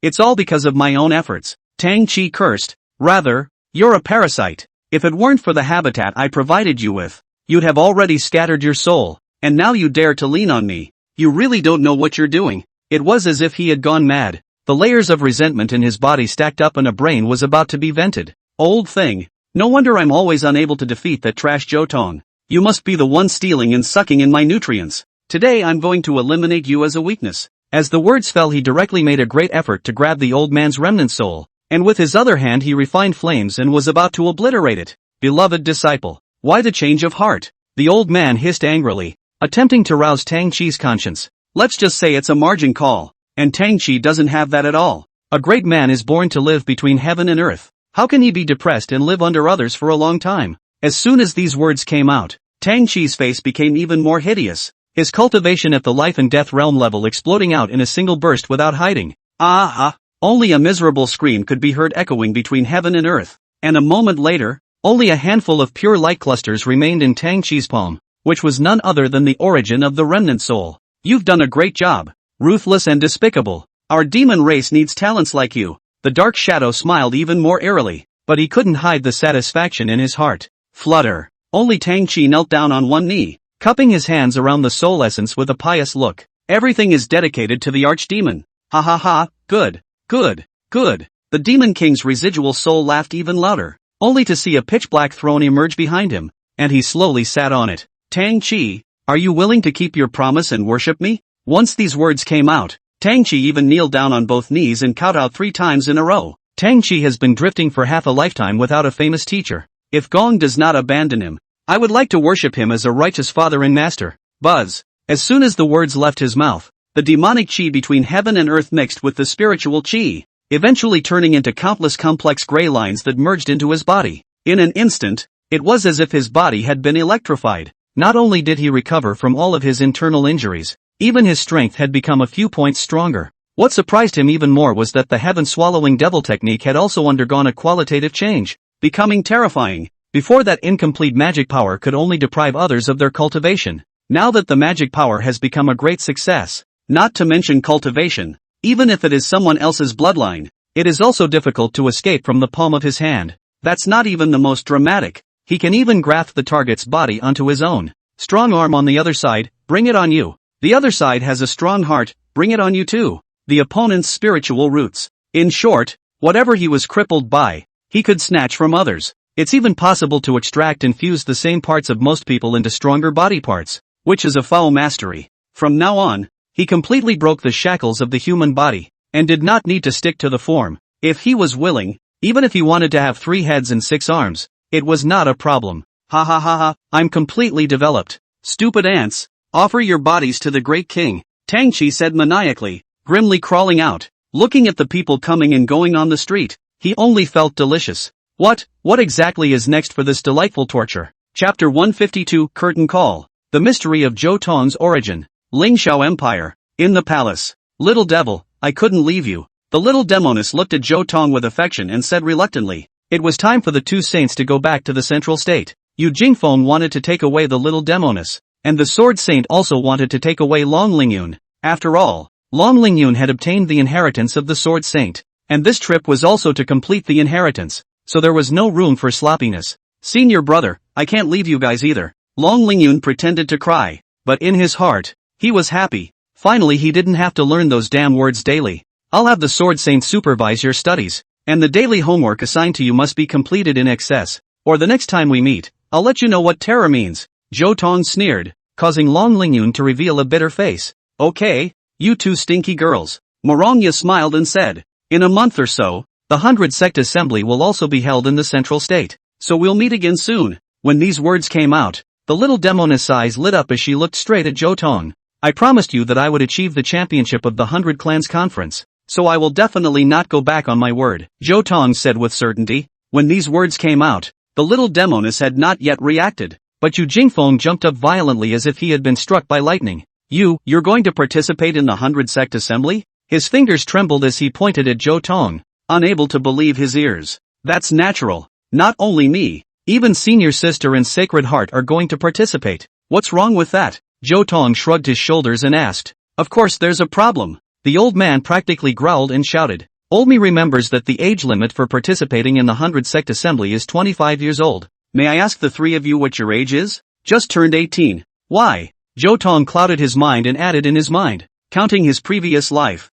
It's all because of my own efforts. Tang Chi cursed. Rather, you're a parasite. If it weren't for the habitat I provided you with, you'd have already scattered your soul, and now you dare to lean on me. You really don't know what you're doing. It was as if he had gone mad. The layers of resentment in his body stacked up and a brain was about to be vented. Old thing. No wonder I'm always unable to defeat that trash Zhou Tong. You must be the one stealing and sucking in my nutrients. Today I'm going to eliminate you as a weakness. As the words fell, he directly made a great effort to grab the old man's remnant soul, and with his other hand he refined flames and was about to obliterate it. Beloved disciple, why the change of heart? The old man hissed angrily, attempting to rouse Tang Chi's conscience. Let's just say it's a margin call, and Tang Chi doesn't have that at all. A great man is born to live between heaven and earth. How can he be depressed and live under others for a long time? As soon as these words came out, Tang Chi's face became even more hideous, his cultivation at the life and death realm level exploding out in a single burst without hiding. Only a miserable scream could be heard echoing between heaven and earth, and a moment later, only a handful of pure light clusters remained in Tang Chi's palm, which was none other than the origin of the remnant soul. You've done a great job, ruthless and despicable. Our demon race needs talents like you. The dark shadow smiled even more eerily, but he couldn't hide the satisfaction in his heart. Flutter. Only Tang Chi knelt down on one knee, cupping his hands around the soul essence with a pious look. Everything is dedicated to the archdemon. Ha ha ha, good, good, good. The demon king's residual soul laughed even louder, only to see a pitch-black throne emerge behind him, and he slowly sat on it. Tang Chi, are you willing to keep your promise and worship me? Once these words came out, Tang Chi even kneeled down on both knees and kowtowed 3 times in a row. Tang Chi has been drifting for half a lifetime without a famous teacher. If Gong does not abandon him, I would like to worship him as a righteous father and master. Buzz. As soon as the words left his mouth, the demonic chi between heaven and earth mixed with the spiritual chi, eventually turning into countless complex gray lines that merged into his body. In an instant, It was as if his body had been electrified. Not only did he recover from all of his internal injuries, even his strength had become a few points stronger. What surprised him even more was that the heaven-swallowing devil technique had also undergone a qualitative change, becoming terrifying. Before that, incomplete magic power could only deprive others of their cultivation. Now that the magic power has become a great success, not to mention cultivation, even if it is someone else's bloodline, it is also difficult to escape from the palm of his hand. That's not even the most dramatic. He can even graft the target's body onto his own. Strong arm on the other side, bring it on you. The other side has a strong heart, bring it on you too. The opponent's spiritual roots. In short, whatever he was crippled by, he could snatch from others. It's even possible to extract and fuse the same parts of most people into stronger body parts, which is a foul mastery. From now on, he completely broke the shackles of the human body, and did not need to stick to the form. If he was willing, even if he wanted to have 3 heads and 6 arms, it was not a problem. Ha ha ha ha, I'm completely developed. Stupid ants, offer your bodies to the great king, Tang Chi said maniacally, grimly crawling out. Looking at the people coming and going on the street, he only felt delicious. What exactly is next for this delightful torture? Chapter 152, Curtain Call. The mystery of Zhou Tong's origin. Lingxiao Empire. In the palace. Little devil, I couldn't leave you. The little demoness looked at Zhou Tong with affection and said reluctantly, it was time for the 2 saints to go back to the central state. Yu Jingfeng wanted to take away the little demoness, and the sword saint also wanted to take away Long Lingyun. After all, Long Lingyun had obtained the inheritance of the sword saint, and this trip was also to complete the inheritance, so there was no room for sloppiness. Senior brother, I can't leave you guys either. Long Lingyun pretended to cry, but in his heart, he was happy. Finally he didn't have to learn those damn words daily. I'll have the sword saint supervise your studies, and the daily homework assigned to you must be completed in excess, or the next time we meet, I'll let you know what terror means. Zhou Tong sneered, causing Long Lingyun to reveal a bitter face. Okay, you 2 stinky girls. Morongya smiled and said, in a month or so, the 100 sect assembly will also be held in the central state, so we'll meet again soon. When these words came out, the little demoness' eyes lit up as she looked straight at Zhou Tong. I promised you that I would achieve the championship of the 100 Clans Conference, so I will definitely not go back on my word, Zhou Tong said with certainty. When these words came out, the little demoness had not yet reacted, but Yu Jingfeng jumped up violently as if he had been struck by lightning. You're going to participate in the 100 sect assembly? His fingers trembled as he pointed at Zhou Tong, unable to believe his ears. That's natural. Not only me, even Senior Sister and Sacred Heart are going to participate. What's wrong with that? Zhou Tong shrugged his shoulders and asked. Of course there's a problem. The old man practically growled and shouted. Olmi remembers that the age limit for participating in the 100 sect assembly is 25 years old. May I ask the 3 of you what your age is? Just turned 18. Why? Zhou Tong clouded his mind and added in his mind, counting his previous life.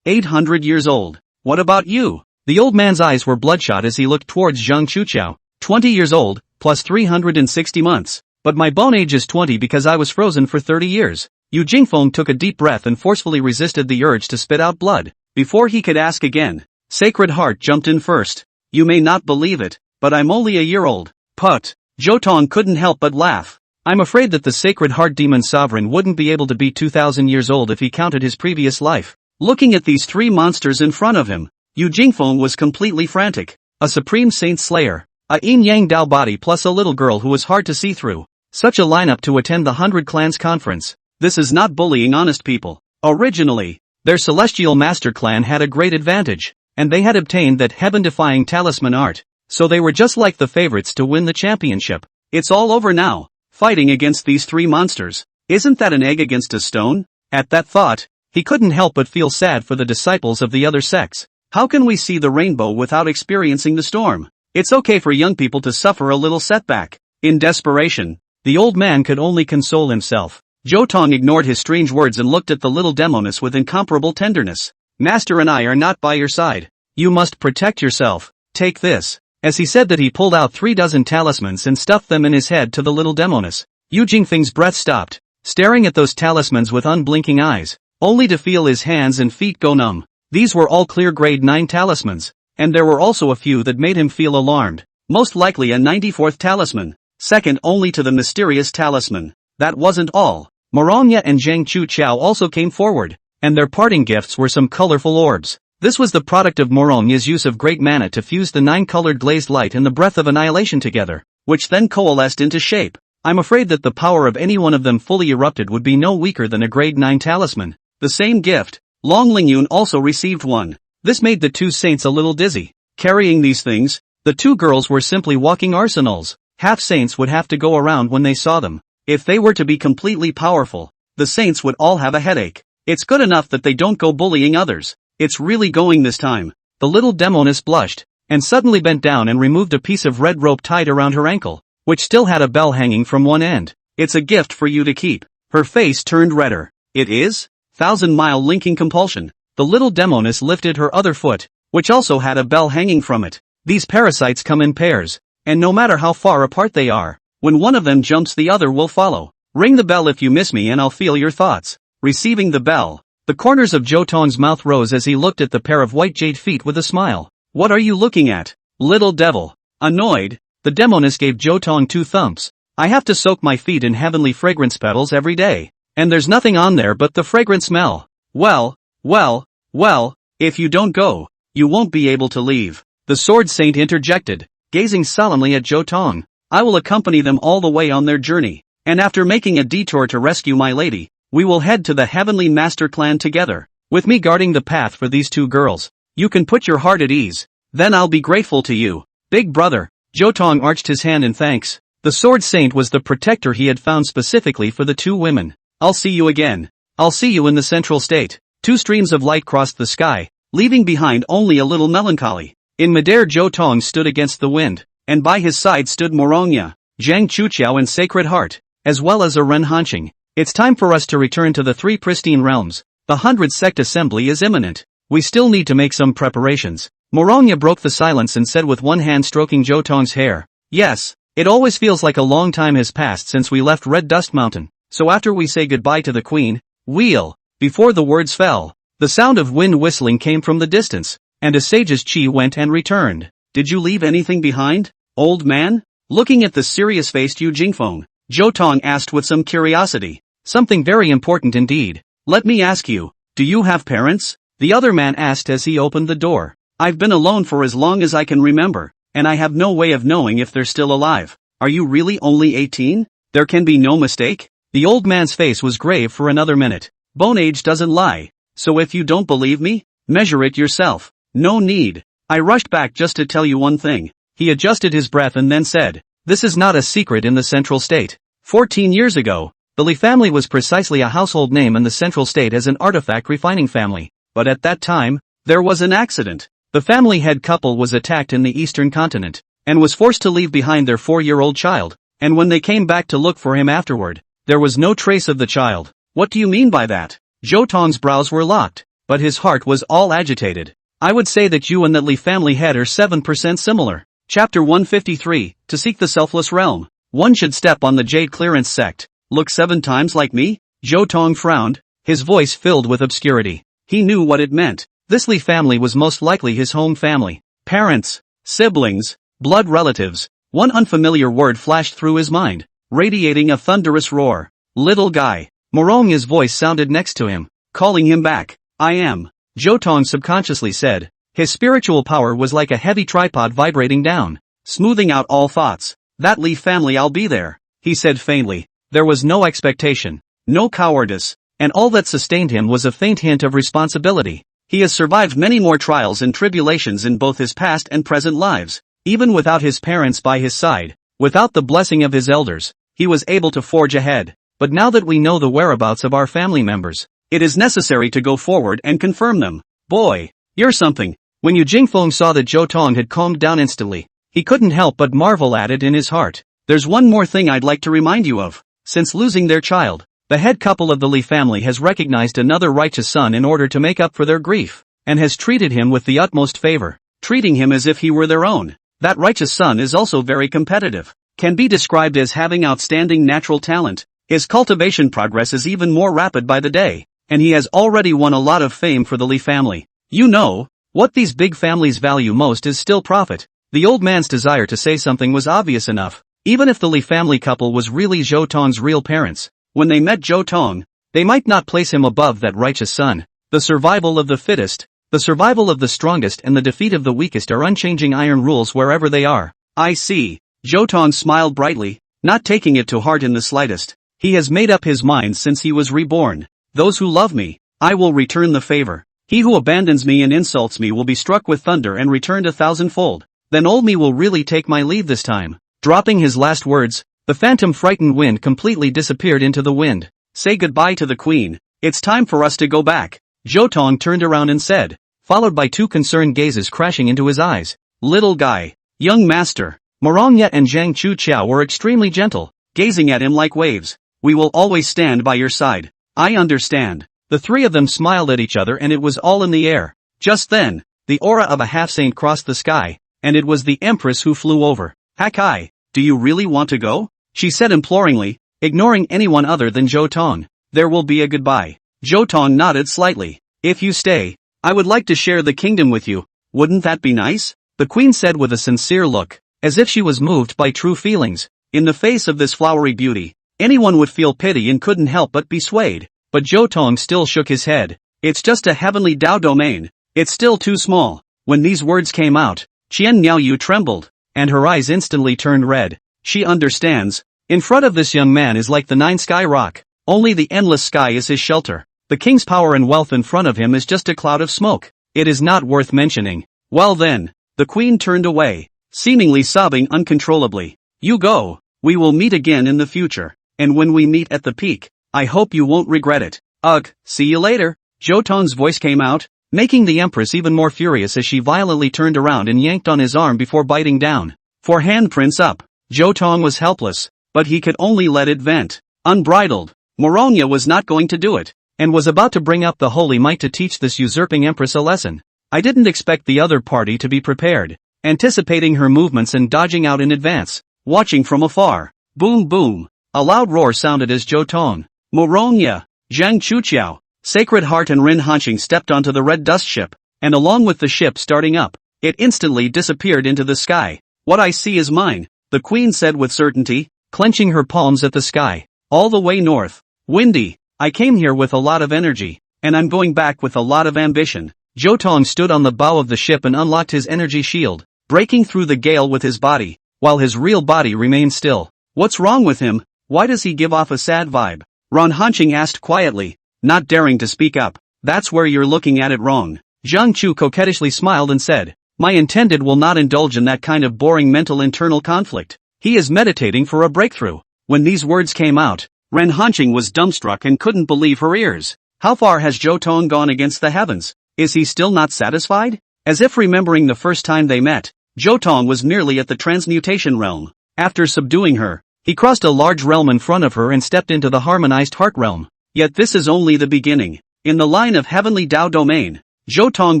800 years old. What about you? The old man's eyes were bloodshot as he looked towards Zhang Chuqiao. 20 years old, plus 360 months. But my bone age is 20 because I was frozen for 30 years. Yu Jingfeng took a deep breath and forcefully resisted the urge to spit out blood. Before he could ask again, Sacred Heart jumped in first. You may not believe it, but I'm only a year old. Put. Zhou Tong couldn't help but laugh. I'm afraid that the Sacred Heart Demon Sovereign wouldn't be able to be 2,000 years old if he counted his previous life. Looking at these 3 monsters in front of him, Yu Jingfeng was completely frantic. A Supreme Saint Slayer, a yin-yang Dao body plus a little girl who was hard to see through. Such a lineup to attend the 100 Clans Conference. This is not bullying honest people. Originally, their Celestial Master Clan had a great advantage, and they had obtained that heaven-defying talisman art, so they were just like the favorites to win the championship. It's all over now, fighting against these 3 monsters. Isn't that an egg against a stone? At that thought, he couldn't help but feel sad for the disciples of the other sects. How can we see the rainbow without experiencing the storm? It's okay for young people to suffer a little setback. In desperation, the old man could only console himself. Zhou Tong ignored his strange words and looked at the little demoness with incomparable tenderness. Master and I are not by your side. You must protect yourself. Take this. As he said that, he pulled out 3 dozen talismans and stuffed them in his head to the little demoness. Yu Jingfeng's breath stopped, staring at those talismans with unblinking eyes, only to feel his hands and feet go numb. These were all clear grade 9 talismans, and there were also a few that made him feel alarmed. Most likely a 94th talisman, second only to the mysterious talisman. That wasn't all. Morongya and Zhang Chuqiao also came forward, and their parting gifts were some colorful orbs. This was the product of Morongya's use of great mana to fuse the 9-colored glazed light and the breath of annihilation together. which then coalesced into shape. I'm afraid that the power of any one of them fully erupted would be no weaker than a grade 9 talisman. The same gift. Long Lingyun also received one. This made the two saints a little dizzy. Carrying these things, the two girls were simply walking arsenals. Half saints would have to go around when they saw them. If they were to be completely powerful, the saints would all have a headache. It's good enough that they don't go bullying others. It's really going this time. The little demoness blushed, and suddenly bent down and removed a piece of red rope tied around her ankle, which still had a bell hanging from one end. It's a gift for you to keep. Her face turned redder. It is? 1,000-mile linking compulsion. The little demoness lifted her other foot, which also had a bell hanging from it. These parasites come in pairs, and no matter how far apart they are, when one of them jumps the other will follow. Ring the bell if you miss me and I'll feel your thoughts. Receiving the bell, the corners of Zhou Tong's mouth rose as he looked at the pair of white jade feet with a smile. What are you looking at, little devil? Annoyed, the demoness gave Zhou Tong 2 thumps. I have to soak my feet in heavenly fragrance petals every day, and there's nothing on there but the fragrant smell. Well, if you don't go, you won't be able to leave. The sword saint interjected, gazing solemnly at Zhou Tong. I will accompany them all the way on their journey, and after making a detour to rescue my lady, we will head to the Heavenly Master Clan together, with me guarding the path for these two girls. You can put your heart at ease, then I'll be grateful to you, big brother. Zhou Tong arched his hand in thanks. The sword saint was the protector he had found specifically for the two women. I'll see you again. I'll see you in the central state. 2 streams of light crossed the sky, leaving behind only a little melancholy. In midair Zhou Tong stood against the wind, and by his side stood Morongya, Zhang Chuqiao and Sacred Heart, as well as a Ren Hanqing. It's time for us to return to the 3 pristine realms. The 100th sect assembly is imminent. We still need to make some preparations. Morongya broke the silence and said with one hand stroking Zhou Tong's hair. Yes, it always feels like a long time has passed since we left Red Dust Mountain, so after we say goodbye to the queen, we'll... Before the words fell, the sound of wind whistling came from the distance, and a sage's chi went and returned. Did you leave anything behind, old man? Looking at the serious-faced Yu Jingfeng, Zhou Tong asked with some curiosity. Something very important indeed. Let me ask you, do you have parents? The other man asked as he opened the door. I've been alone for as long as I can remember, and I have no way of knowing if they're still alive. Are you really only 18? There can be no mistake? The old man's face was grave for another minute. Bone age doesn't lie, so if you don't believe me, measure it yourself. No need. I rushed back just to tell you one thing. He adjusted his breath and then said, this is not a secret in the central state. 14 years ago, the Li family was precisely a household name in the central state as an artifact refining family, but at that time, there was an accident. The family head couple was attacked in the eastern continent, and was forced to leave behind their 4-year-old child, and when they came back to look for him afterward, there was no trace of the child. What do you mean by that? Zhou Tong's brows were locked, but his heart was all agitated. I would say that you and that Li family head are 7% similar. Chapter 153, To Seek the Selfless Realm. One should step on the Jade Clearance sect. Look 7 times like me? Zhou Tong frowned, his voice filled with obscurity. He knew what it meant. This Li family was most likely his home family. Parents, siblings, blood relatives. One unfamiliar word flashed through his mind, radiating a thunderous roar. Little guy. Morongya's voice sounded next to him, calling him back. I am. Zhou Tong subconsciously said. His spiritual power was like a heavy tripod vibrating down, smoothing out all thoughts. That Li family, I'll be there, he said faintly. There was no expectation, no cowardice, and all that sustained him was a faint hint of responsibility. He has survived many more trials and tribulations in both his past and present lives. Even without his parents by his side, without the blessing of his elders, he was able to forge ahead. But now that we know the whereabouts of our family members, it is necessary to go forward and confirm them. Boy, you're something. When Yu Jingfeng saw that Zhou Tong had calmed down instantly, he couldn't help but marvel at it in his heart. There's one more thing I'd like to remind you of. Since losing their child, the head couple of the Li family has recognized another righteous son in order to make up for their grief, and has treated him with the utmost favor, treating him as if he were their own. That righteous son is also very competitive, can be described as having outstanding natural talent. His cultivation progress is even more rapid by the day, and he has already won a lot of fame for the Li family. You know, what these big families value most is still profit. The old man's desire to say something was obvious enough. Even if the Li family couple was really Zhou Tong's real parents, when they met Zhou Tong, they might not place him above that righteous son. The survival of the fittest, the survival of the strongest and the defeat of the weakest are unchanging iron rules wherever they are. I see. Zhou Tong smiled brightly, not taking it to heart in the slightest. He has made up his mind since he was reborn. Those who love me, I will return the favor. He who abandons me and insults me will be struck with thunder and returned 1,000-fold. Then old me will really take my leave this time. Dropping his last words, the phantom frightened wind completely disappeared into the wind. Say goodbye to the queen. It's time for us to go back. Zhou Tong turned around and said, followed by two concerned gazes crashing into his eyes. Little guy. Young master. Manhwa and Zhang Chuqiao were extremely gentle, gazing at him like waves. We will always stand by your side. I understand. The three of them smiled at each other and it was all in the air. Just then, the aura of a half-saint crossed the sky, and it was the Empress who flew over. Hakai, do you really want to go? She said imploringly, ignoring anyone other than Zhou Tong. There will be a goodbye. Zhou Tong nodded slightly. If you stay, I would like to share the kingdom with you. Wouldn't that be nice? The queen said with a sincere look, as if she was moved by true feelings. In the face of this flowery beauty, anyone would feel pity and couldn't help but be swayed. But Zhou Tong still shook his head. It's just a heavenly Dao domain. It's still too small. When these words came out, Qian Niaoyu trembled, and her eyes instantly turned red. She understands. In front of this young man is like the nine sky rock. Only the endless sky is his shelter. The king's power and wealth in front of him is just a cloud of smoke. It is not worth mentioning. Well then, the queen turned away, seemingly sobbing uncontrollably. You go. We will meet again in the future. And when we meet at the peak, I hope you won't regret it. Ugh, see you later. Zhou Tong's voice came out, making the Empress even more furious as she violently turned around and yanked on his arm before biting down. For handprints up. Zhou Tong was helpless, but he could only let it vent. Unbridled. Manhwa was not going to do it, and was about to bring up the holy might to teach this usurping Empress a lesson. I didn't expect the other party to be prepared, anticipating her movements and dodging out in advance, watching from afar. Boom boom. A loud roar sounded as Zhou Tong, Manhwa, Zhang Chuqiao, Sacred Heart and Rin Hanqing stepped onto the red dust ship, and along with the ship starting up, it instantly disappeared into the sky. What I see is mine, the queen said with certainty, clenching her palms at the sky. All the way north. Windy. I came here with a lot of energy, and I'm going back with a lot of ambition. Zhou Tong stood on the bow of the ship and unlocked his energy shield, breaking through the gale with his body, while his real body remained still. What's wrong with him? Why does he give off a sad vibe? Ron Hanqing asked quietly, not daring to speak up. That's where you're looking at it wrong. Zhang Chu coquettishly smiled and said, my intended will not indulge in that kind of boring mental internal conflict. He is meditating for a breakthrough. When these words came out, Ren Hanqing was dumbstruck and couldn't believe her ears. How far has Zhou Tong gone against the heavens? Is he still not satisfied? As if remembering the first time they met, Zhou Tong was merely at the transmutation realm. After subduing her, he crossed a large realm in front of her and stepped into the harmonized heart realm. Yet this is only the beginning. In the line of heavenly Dao domain, Zhou Tong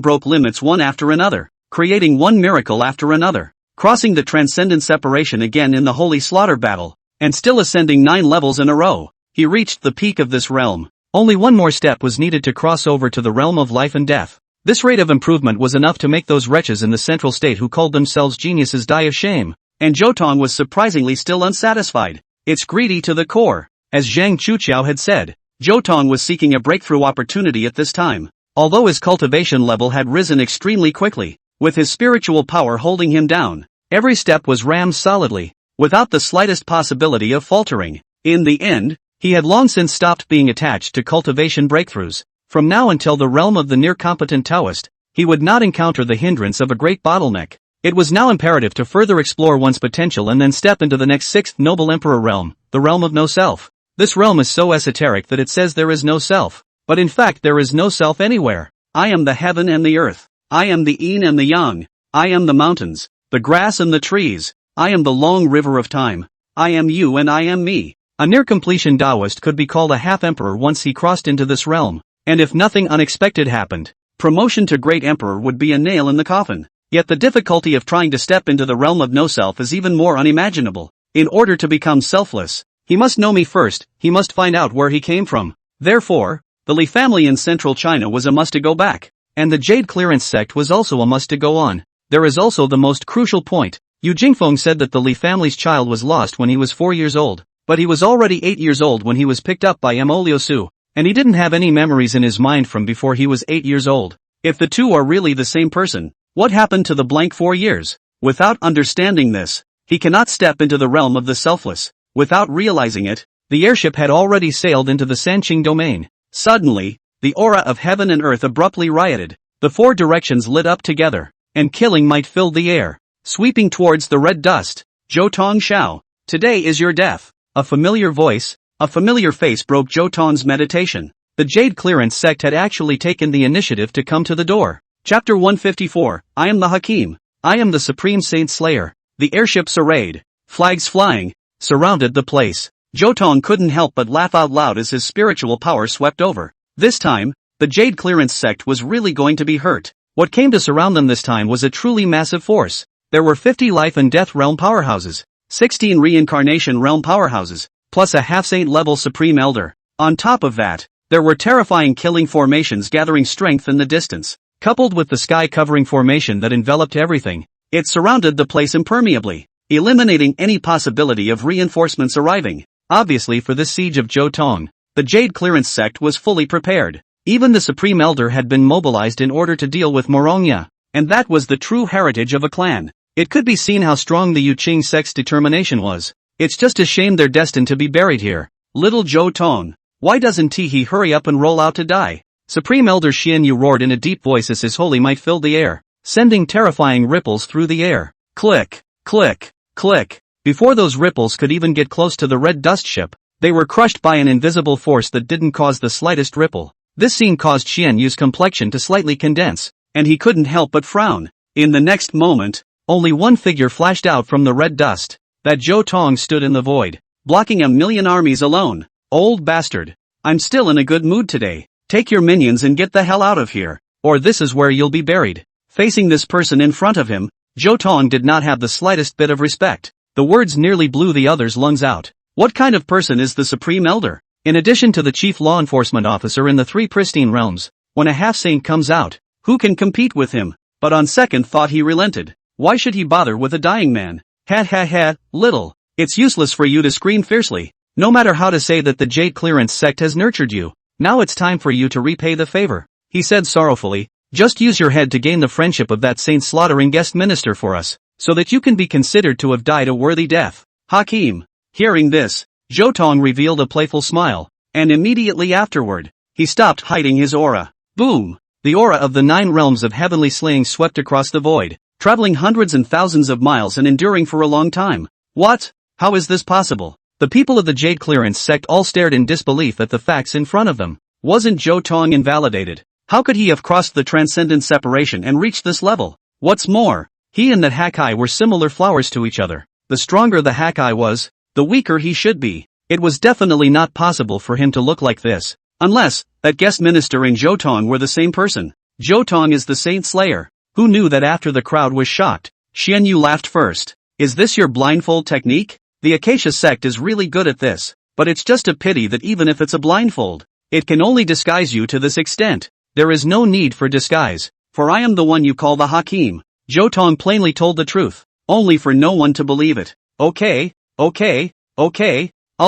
broke limits one after another, creating one miracle after another, crossing the transcendent separation again in the holy slaughter battle, and still ascending 9 levels in a row. He reached the peak of this realm. Only one more step was needed to cross over to the realm of life and death. This rate of improvement was enough to make those wretches in the central state who called themselves geniuses die of shame. And Zhou Tong was surprisingly still unsatisfied. It's greedy to the core. As Zhang Chuqiao had said, Zhou Tong was seeking a breakthrough opportunity at this time. Although his cultivation level had risen extremely quickly, with his spiritual power holding him down, every step was rammed solidly, without the slightest possibility of faltering. In the end, he had long since stopped being attached to cultivation breakthroughs. From now until the realm of the near-competent Taoist, he would not encounter the hindrance of a great bottleneck. It was now imperative to further explore one's potential and then step into the next 6th noble emperor realm, the realm of no self. This realm is so esoteric that it says there is no self, but in fact there is no self anywhere. I am the heaven and the earth. I am the yin and the yang. I am the mountains, the grass and the trees. I am the long river of time. I am you and I am me. A near-completion Taoist could be called a half-emperor once he crossed into this realm, and if nothing unexpected happened, promotion to great emperor would be a nail in the coffin. Yet the difficulty of trying to step into the realm of no self is even more unimaginable. In order to become selfless, he must know me first, he must find out where he came from. Therefore, the Li family in central China was a must to go back, and the Jade Clearance sect was also a must to go on. There is also the most crucial point. Yu Jingfeng said that the Li family's child was lost when he was 4 years old, but he was already 8 years old when he was picked up by Mo Liusu, and he didn't have any memories in his mind from before he was 8 years old. If the two are really the same person, what happened to the blank 4 years? Without understanding this, He cannot step into the realm of the selfless. Without realizing it, the airship had already sailed into the Sanqing domain. Suddenly, the aura of heaven and earth abruptly rioted. The four directions lit up together, and killing might filled the air. Sweeping towards the red dust, Zhou Tong Shao, today is your death. A familiar voice, a familiar face broke Zhou Tong's meditation. The Jade Clearance sect had actually taken the initiative to come to the door. Chapter 154, I am the Hakim. I am the Supreme Saint Slayer. The airships arrayed, flags flying, surrounded the place. Zhou Tong couldn't help but laugh out loud as his spiritual power swept over. This time, the Jade Clearance sect was really going to be hurt. What came to surround them this time was a truly massive force. There were 50 life and death realm powerhouses, 16 reincarnation realm powerhouses, plus a half-saint level supreme elder. On top of that, there were terrifying killing formations gathering strength in the distance. Coupled with the sky-covering formation that enveloped everything, it surrounded the place impermeably, eliminating any possibility of reinforcements arriving. Obviously for this siege of Zhou Tong, the Jade Clearance sect was fully prepared. Even the Supreme Elder had been mobilized in order to deal with Morongya, and that was the true heritage of a clan. It could be seen how strong the Yuqing sect's determination was. It's just a shame they're destined to be buried here. Little Zhou Tong, why doesn't he hurry up and roll out to die? Supreme Elder Xian Yu roared in a deep voice as his holy might filled the air, sending terrifying ripples through the air. Click, click, click. Before those ripples could even get close to the red dust ship, they were crushed by an invisible force that didn't cause the slightest ripple. This scene caused Xian Yu's complexion to slightly condense, and he couldn't help but frown. In the next moment, only one figure flashed out from the red dust. That Zhou Tong stood in the void, blocking a million armies alone. Old bastard. I'm still in a good mood today. Take your minions and get the hell out of here, or this is where you'll be buried. Facing this person in front of him, Zhou Tong did not have the slightest bit of respect. The words nearly blew the other's lungs out. What kind of person is the Supreme Elder? In addition to the chief law enforcement officer in the three pristine realms, when a half-saint comes out, who can compete with him? But on second thought he relented. Why should he bother with a dying man? Ha ha ha, little. It's useless for you to scream fiercely. No matter how to say that the Jade Clearance sect has nurtured you. Now it's time for you to repay the favor, he said sorrowfully. Just use your head to gain the friendship of that saint slaughtering guest minister for us, so that you can be considered to have died a worthy death. Hakim. Hearing this, Zhou Tong revealed a playful smile, and immediately afterward, he stopped hiding his aura. Boom! The aura of the 9 realms of heavenly slaying swept across the void, traveling hundreds and thousands of miles and enduring for a long time. What? How is this possible? The people of the Jade Clearance sect all stared in disbelief at the facts in front of them. Wasn't Zhou Tong invalidated? How could he have crossed the transcendent separation and reached this level? What's more, he and that Hakai were similar flowers to each other. The stronger the Hakai was, the weaker he should be. It was definitely not possible for him to look like this, unless that guest minister and Zhou Tong were the same person. Zhou Tong is the Saint Slayer. Who knew that after the crowd was shocked? Xian Yu laughed first. Is this your blindfold technique? The Acacia sect is really good at this, but it's just a pity that even if it's a blindfold, it can only disguise you to this extent. There is no need for disguise, for I am the one you call the Hakim. Zhou Tong plainly told the truth, only for no one to believe it. Okay, I'll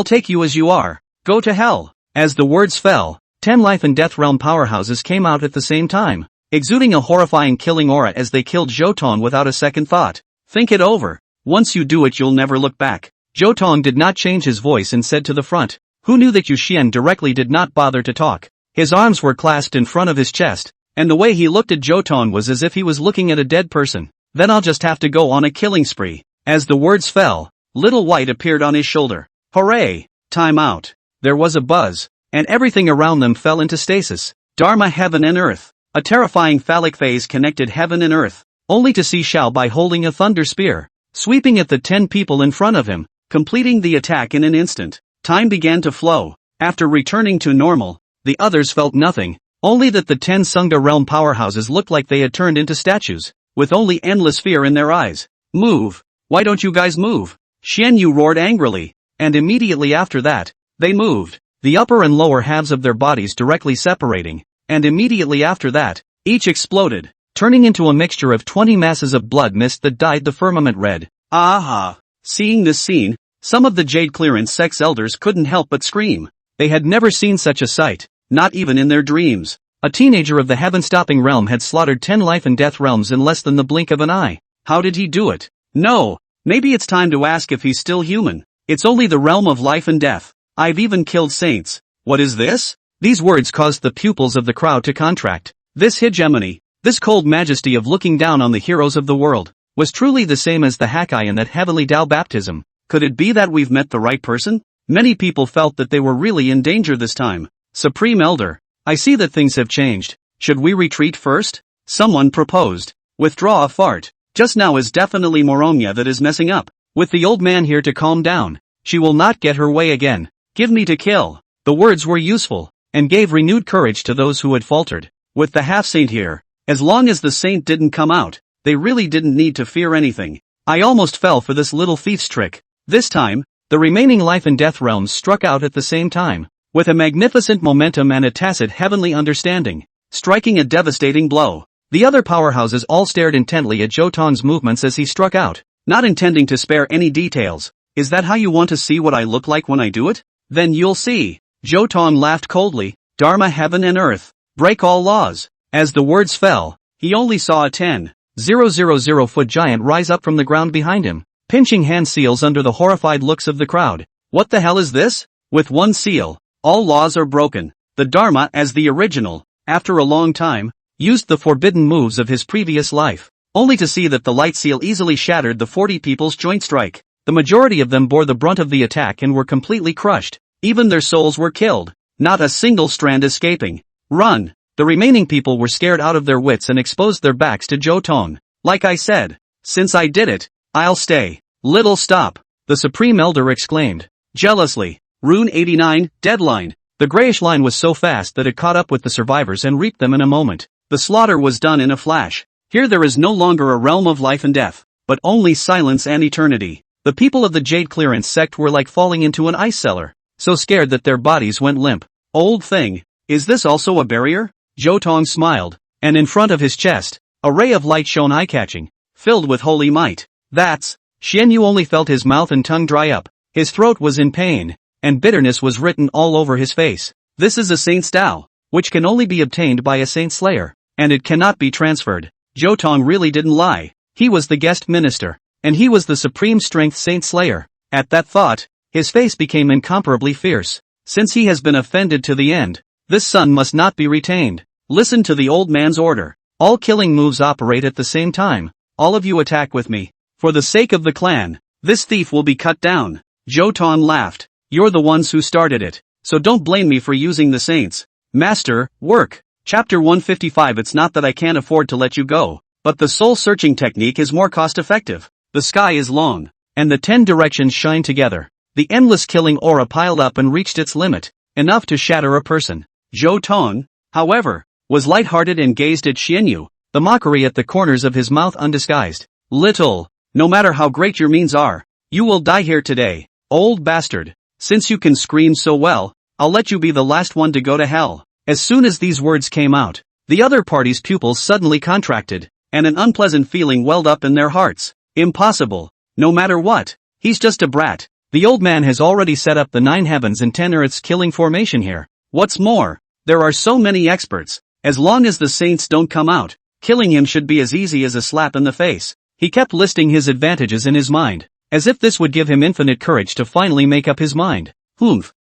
take you as you are. Go to hell. As the words fell, 10 life and death realm powerhouses came out at the same time, exuding a horrifying killing aura as they killed Zhou Tong without a second thought. Think it over. Once you do it you'll never look back. Zhou Tong did not change his voice and said to the front, who knew that Yu Xian directly did not bother to talk. His arms were clasped in front of his chest, and the way he looked at Zhou Tong was as if he was looking at a dead person. Then I'll just have to go on a killing spree. As the words fell, Little White appeared on his shoulder. Hooray! Time out. There was a buzz, and everything around them fell into stasis. Dharma heaven and earth. A terrifying phallic phase connected heaven and earth, only to see Xiao Bai holding a thunder spear, sweeping at the 10 people in front of him, completing the attack in an instant. Time began to flow. After returning to normal, the others felt nothing, only that the 10 Sungda realm powerhouses looked like they had turned into statues, with only endless fear in their eyes. Move! Why don't you guys move? Xian Yu roared angrily, and immediately after that, they moved, the upper and lower halves of their bodies directly separating, and immediately after that, each exploded, turning into a mixture of 20 masses of blood mist that dyed the firmament red. Aha! Seeing this scene, some of the Jade Clearance sect's elders couldn't help but scream. They had never seen such a sight, not even in their dreams. A teenager of the heaven-stopping realm had slaughtered 10 life and death realms in less than the blink of an eye. How did he do it? No, Maybe it's time to ask if he's still human. It's only the realm of life and death. I've even killed saints. What is this? These words caused the pupils of the crowd to contract. This hegemony, this cold majesty of looking down on the heroes of the world, was truly the same as the Hakai in that heavenly Tao baptism. Could it be that we've met the right person? Many people felt that they were really in danger this time. Supreme Elder, I see that things have changed. Should we retreat first? Someone proposed. Withdraw a fart. Just now is definitely Morongya that is messing up. With the old man here to calm down. She will not get her way again. Give me to kill. The words were useful, and gave renewed courage to those who had faltered. With the half-saint here, as long as the saint didn't come out, they really didn't need to fear anything. I almost fell for this little thief's trick. This time, the remaining life and death realms struck out at the same time, with a magnificent momentum and a tacit heavenly understanding, striking a devastating blow. The other powerhouses all stared intently at Zhou Tong's movements as he struck out, not intending to spare any details. Is that how you want to see what I look like when I do it? Then you'll see. Zhou Tong laughed coldly. Dharma, heaven and earth. Break all laws. As the words fell, he only saw a 10,000 foot giant rise up from the ground behind him, pinching hand seals under the horrified looks of the crowd. What the hell is this? With one seal, all laws are broken. The Dharma, as the original, after a long time, used the forbidden moves of his previous life, only to see that the light seal easily shattered the 40 people's joint strike. The majority of them bore the brunt of the attack and were completely crushed. Even their souls were killed, not a single strand escaping. Run! The remaining people were scared out of their wits and exposed their backs to Zhou Tong. Like I said, since I did it, I'll stay. Little stop, the Supreme Elder exclaimed, jealously. Rune 89, deadline. The grayish line was so fast that it caught up with the survivors and reaped them in a moment. The slaughter was done in a flash. Here there is no longer a realm of life and death, but only silence and eternity. The people of the Jade Clearance sect were like falling into an ice cellar, so scared that their bodies went limp. Old thing, is this also a barrier? Zhou Tong smiled, and in front of his chest, a ray of light shone eye-catching, filled with holy might. That's, Xian Yu only felt his mouth and tongue dry up. His throat was in pain, and bitterness was written all over his face. This is a saint's Tao, which can only be obtained by a saint slayer, and it cannot be transferred. Zhou Tong really didn't lie. He was the guest minister, and he was the supreme strength saint slayer. At that thought, his face became incomparably fierce. Since he has been offended to the end, this son must not be retained. Listen to the old man's order. All killing moves operate at the same time. All of you attack with me. For the sake of the clan, this thief will be cut down. Zhou Tong laughed. You're the ones who started it, so don't blame me for using the saints. Master, work. Chapter 155. It's not that I can't afford to let you go, but the soul-searching technique is more cost-effective. The sky is long, and the 10 directions shine together. The endless killing aura piled up and reached its limit, enough to shatter a person. Zhou Tong, however, was light-hearted and gazed at Xian Yu, the mockery at the corners of his mouth undisguised. Little, no matter how great your means are, you will die here today, old bastard. Since you can scream so well, I'll let you be the last one to go to hell. As soon as these words came out, the other party's pupils suddenly contracted, and an unpleasant feeling welled up in their hearts. Impossible. No matter what, he's just a brat. The old man has already set up the 9 heavens and 10 earths killing formation here. What's more, there are so many experts. As long as the saints don't come out, killing him should be as easy as a slap in the face. He kept listing his advantages in his mind, as if this would give him infinite courage to finally make up his mind.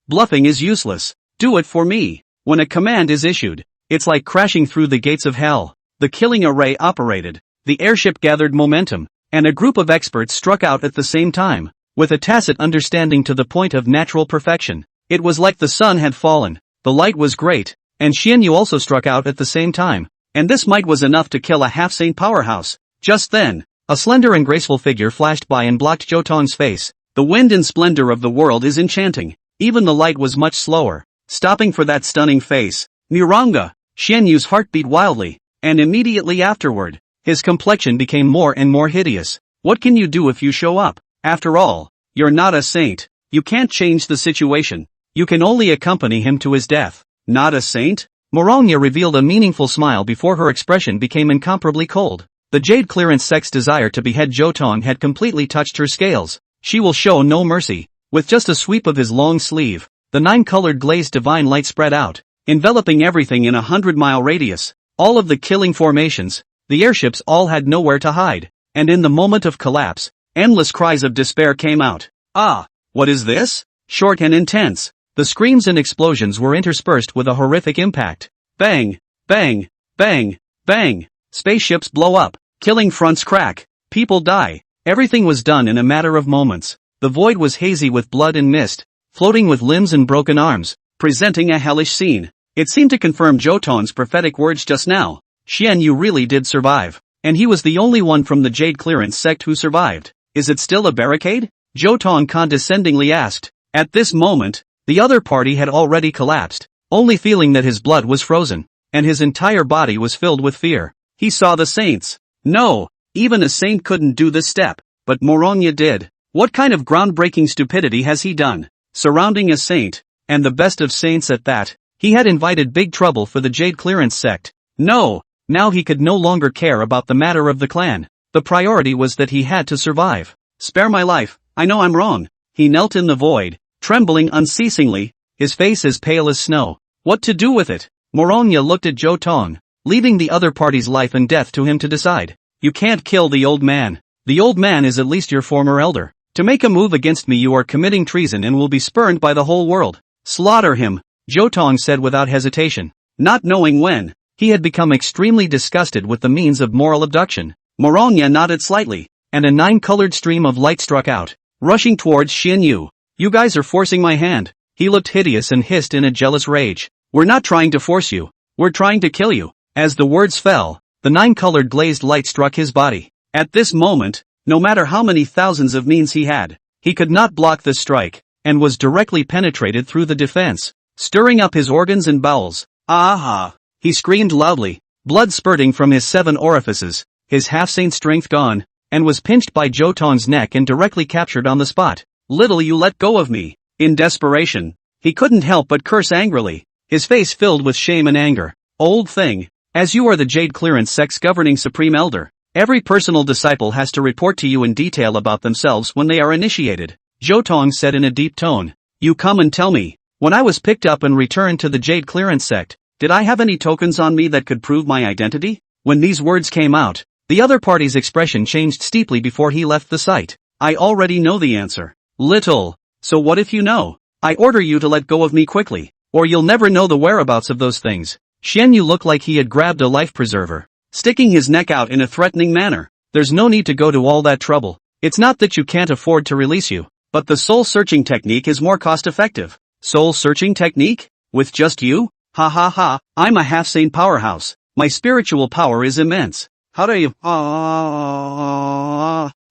Bluffing is useless. Do it for me. When a command is issued, it's like crashing through the gates of hell. The killing array operated. The airship gathered momentum, and a group of experts struck out at the same time, with a tacit understanding to the point of natural perfection. It was like the sun had fallen. The light was great, and Xian Yu also struck out at the same time, and this might was enough to kill a half-saint powerhouse. Just then, a slender and graceful figure flashed by and blocked Zhou Tong's face. The wind and splendor of the world is enchanting. Even the light was much slower, stopping for that stunning face. Muranga! Xian Yu's heart beat wildly, and immediately afterward, his complexion became more and more hideous. What can you do if you show up? After all, you're not a saint. You can't change the situation. You can only accompany him to his death. Not a saint? Morongya revealed a meaningful smile before her expression became incomparably cold. The Jade Clearance sect's desire to behead Zhou Tong had completely touched her scales. She will show no mercy. With just a sweep of his long sleeve, the 9-colored glazed divine light spread out, enveloping everything in a 100-mile radius. All of the killing formations, the airships all had nowhere to hide, and in the moment of collapse, Endless cries of despair came out. Ah! What is this? Short and intense. The screams and explosions were interspersed with a horrific impact. Bang! Bang! Bang! Bang! Spaceships blow up. Killing fronts crack. People die. Everything was done in a matter of moments. The void was hazy with blood and mist, floating with limbs and broken arms, presenting a hellish scene. It seemed to confirm Zhou Tong's prophetic words just now. Xian Yu really did survive. And he was the only one from the Jade Clearance sect who survived. Is it still a barricade? Zhou Tong condescendingly asked. At this moment, the other party had already collapsed, only feeling that his blood was frozen, and his entire body was filled with fear. He saw the saints. No, even a saint couldn't do this step, but Morongya did. What kind of groundbreaking stupidity has he done? Surrounding a saint, and the best of saints at that. He had invited big trouble for the Jade Clearance sect. No, now he could no longer care about the matter of the clan. The priority was that he had to survive. Spare my life, I know I'm wrong. He knelt in the void, trembling unceasingly, his face as pale as snow. What to do with it? Morongya looked at Zhou Tong, leaving the other party's life and death to him to decide. You can't kill the old man. The old man is at least your former elder. To make a move against me you are committing treason and will be spurned by the whole world. Slaughter him, Zhou Tong said without hesitation. Not knowing when, he had become extremely disgusted with the means of moral abduction. Morongya nodded slightly, and a 9-colored stream of light struck out, rushing towards Xian Yu. You guys are forcing my hand. He looked hideous and hissed in a jealous rage. We're not trying to force you. We're trying to kill you. As the words fell, the 9-colored glazed light struck his body. At this moment, no matter how many thousands of means he had, he could not block this strike, and was directly penetrated through the defense, stirring up his organs and bowels. Aha! He screamed loudly, blood spurting from his 7 orifices, his half-saint strength gone, and was pinched by Zhou Tong's neck and directly captured on the spot. Little you let go of me. In desperation, he couldn't help but curse angrily, his face filled with shame and anger. Old thing, as you are the Jade Clearance sect's governing supreme elder, every personal disciple has to report to you in detail about themselves when they are initiated. Zhou Tong said in a deep tone. You come and tell me, when I was picked up and returned to the Jade Clearance sect, did I have any tokens on me that could prove my identity? When these words came out, the other party's expression changed steeply before he left the site. I already know the answer. Little. So what if you know? I order you to let go of me quickly, or you'll never know the whereabouts of those things. Xian Yu looked like he had grabbed a life preserver, sticking his neck out in a threatening manner. There's no need to go to all that trouble. It's not that you can't afford to release you, but the soul-searching technique is more cost-effective. Soul-searching technique? With just you? Ha ha ha, I'm a half-sane powerhouse. My spiritual power is immense. How do you...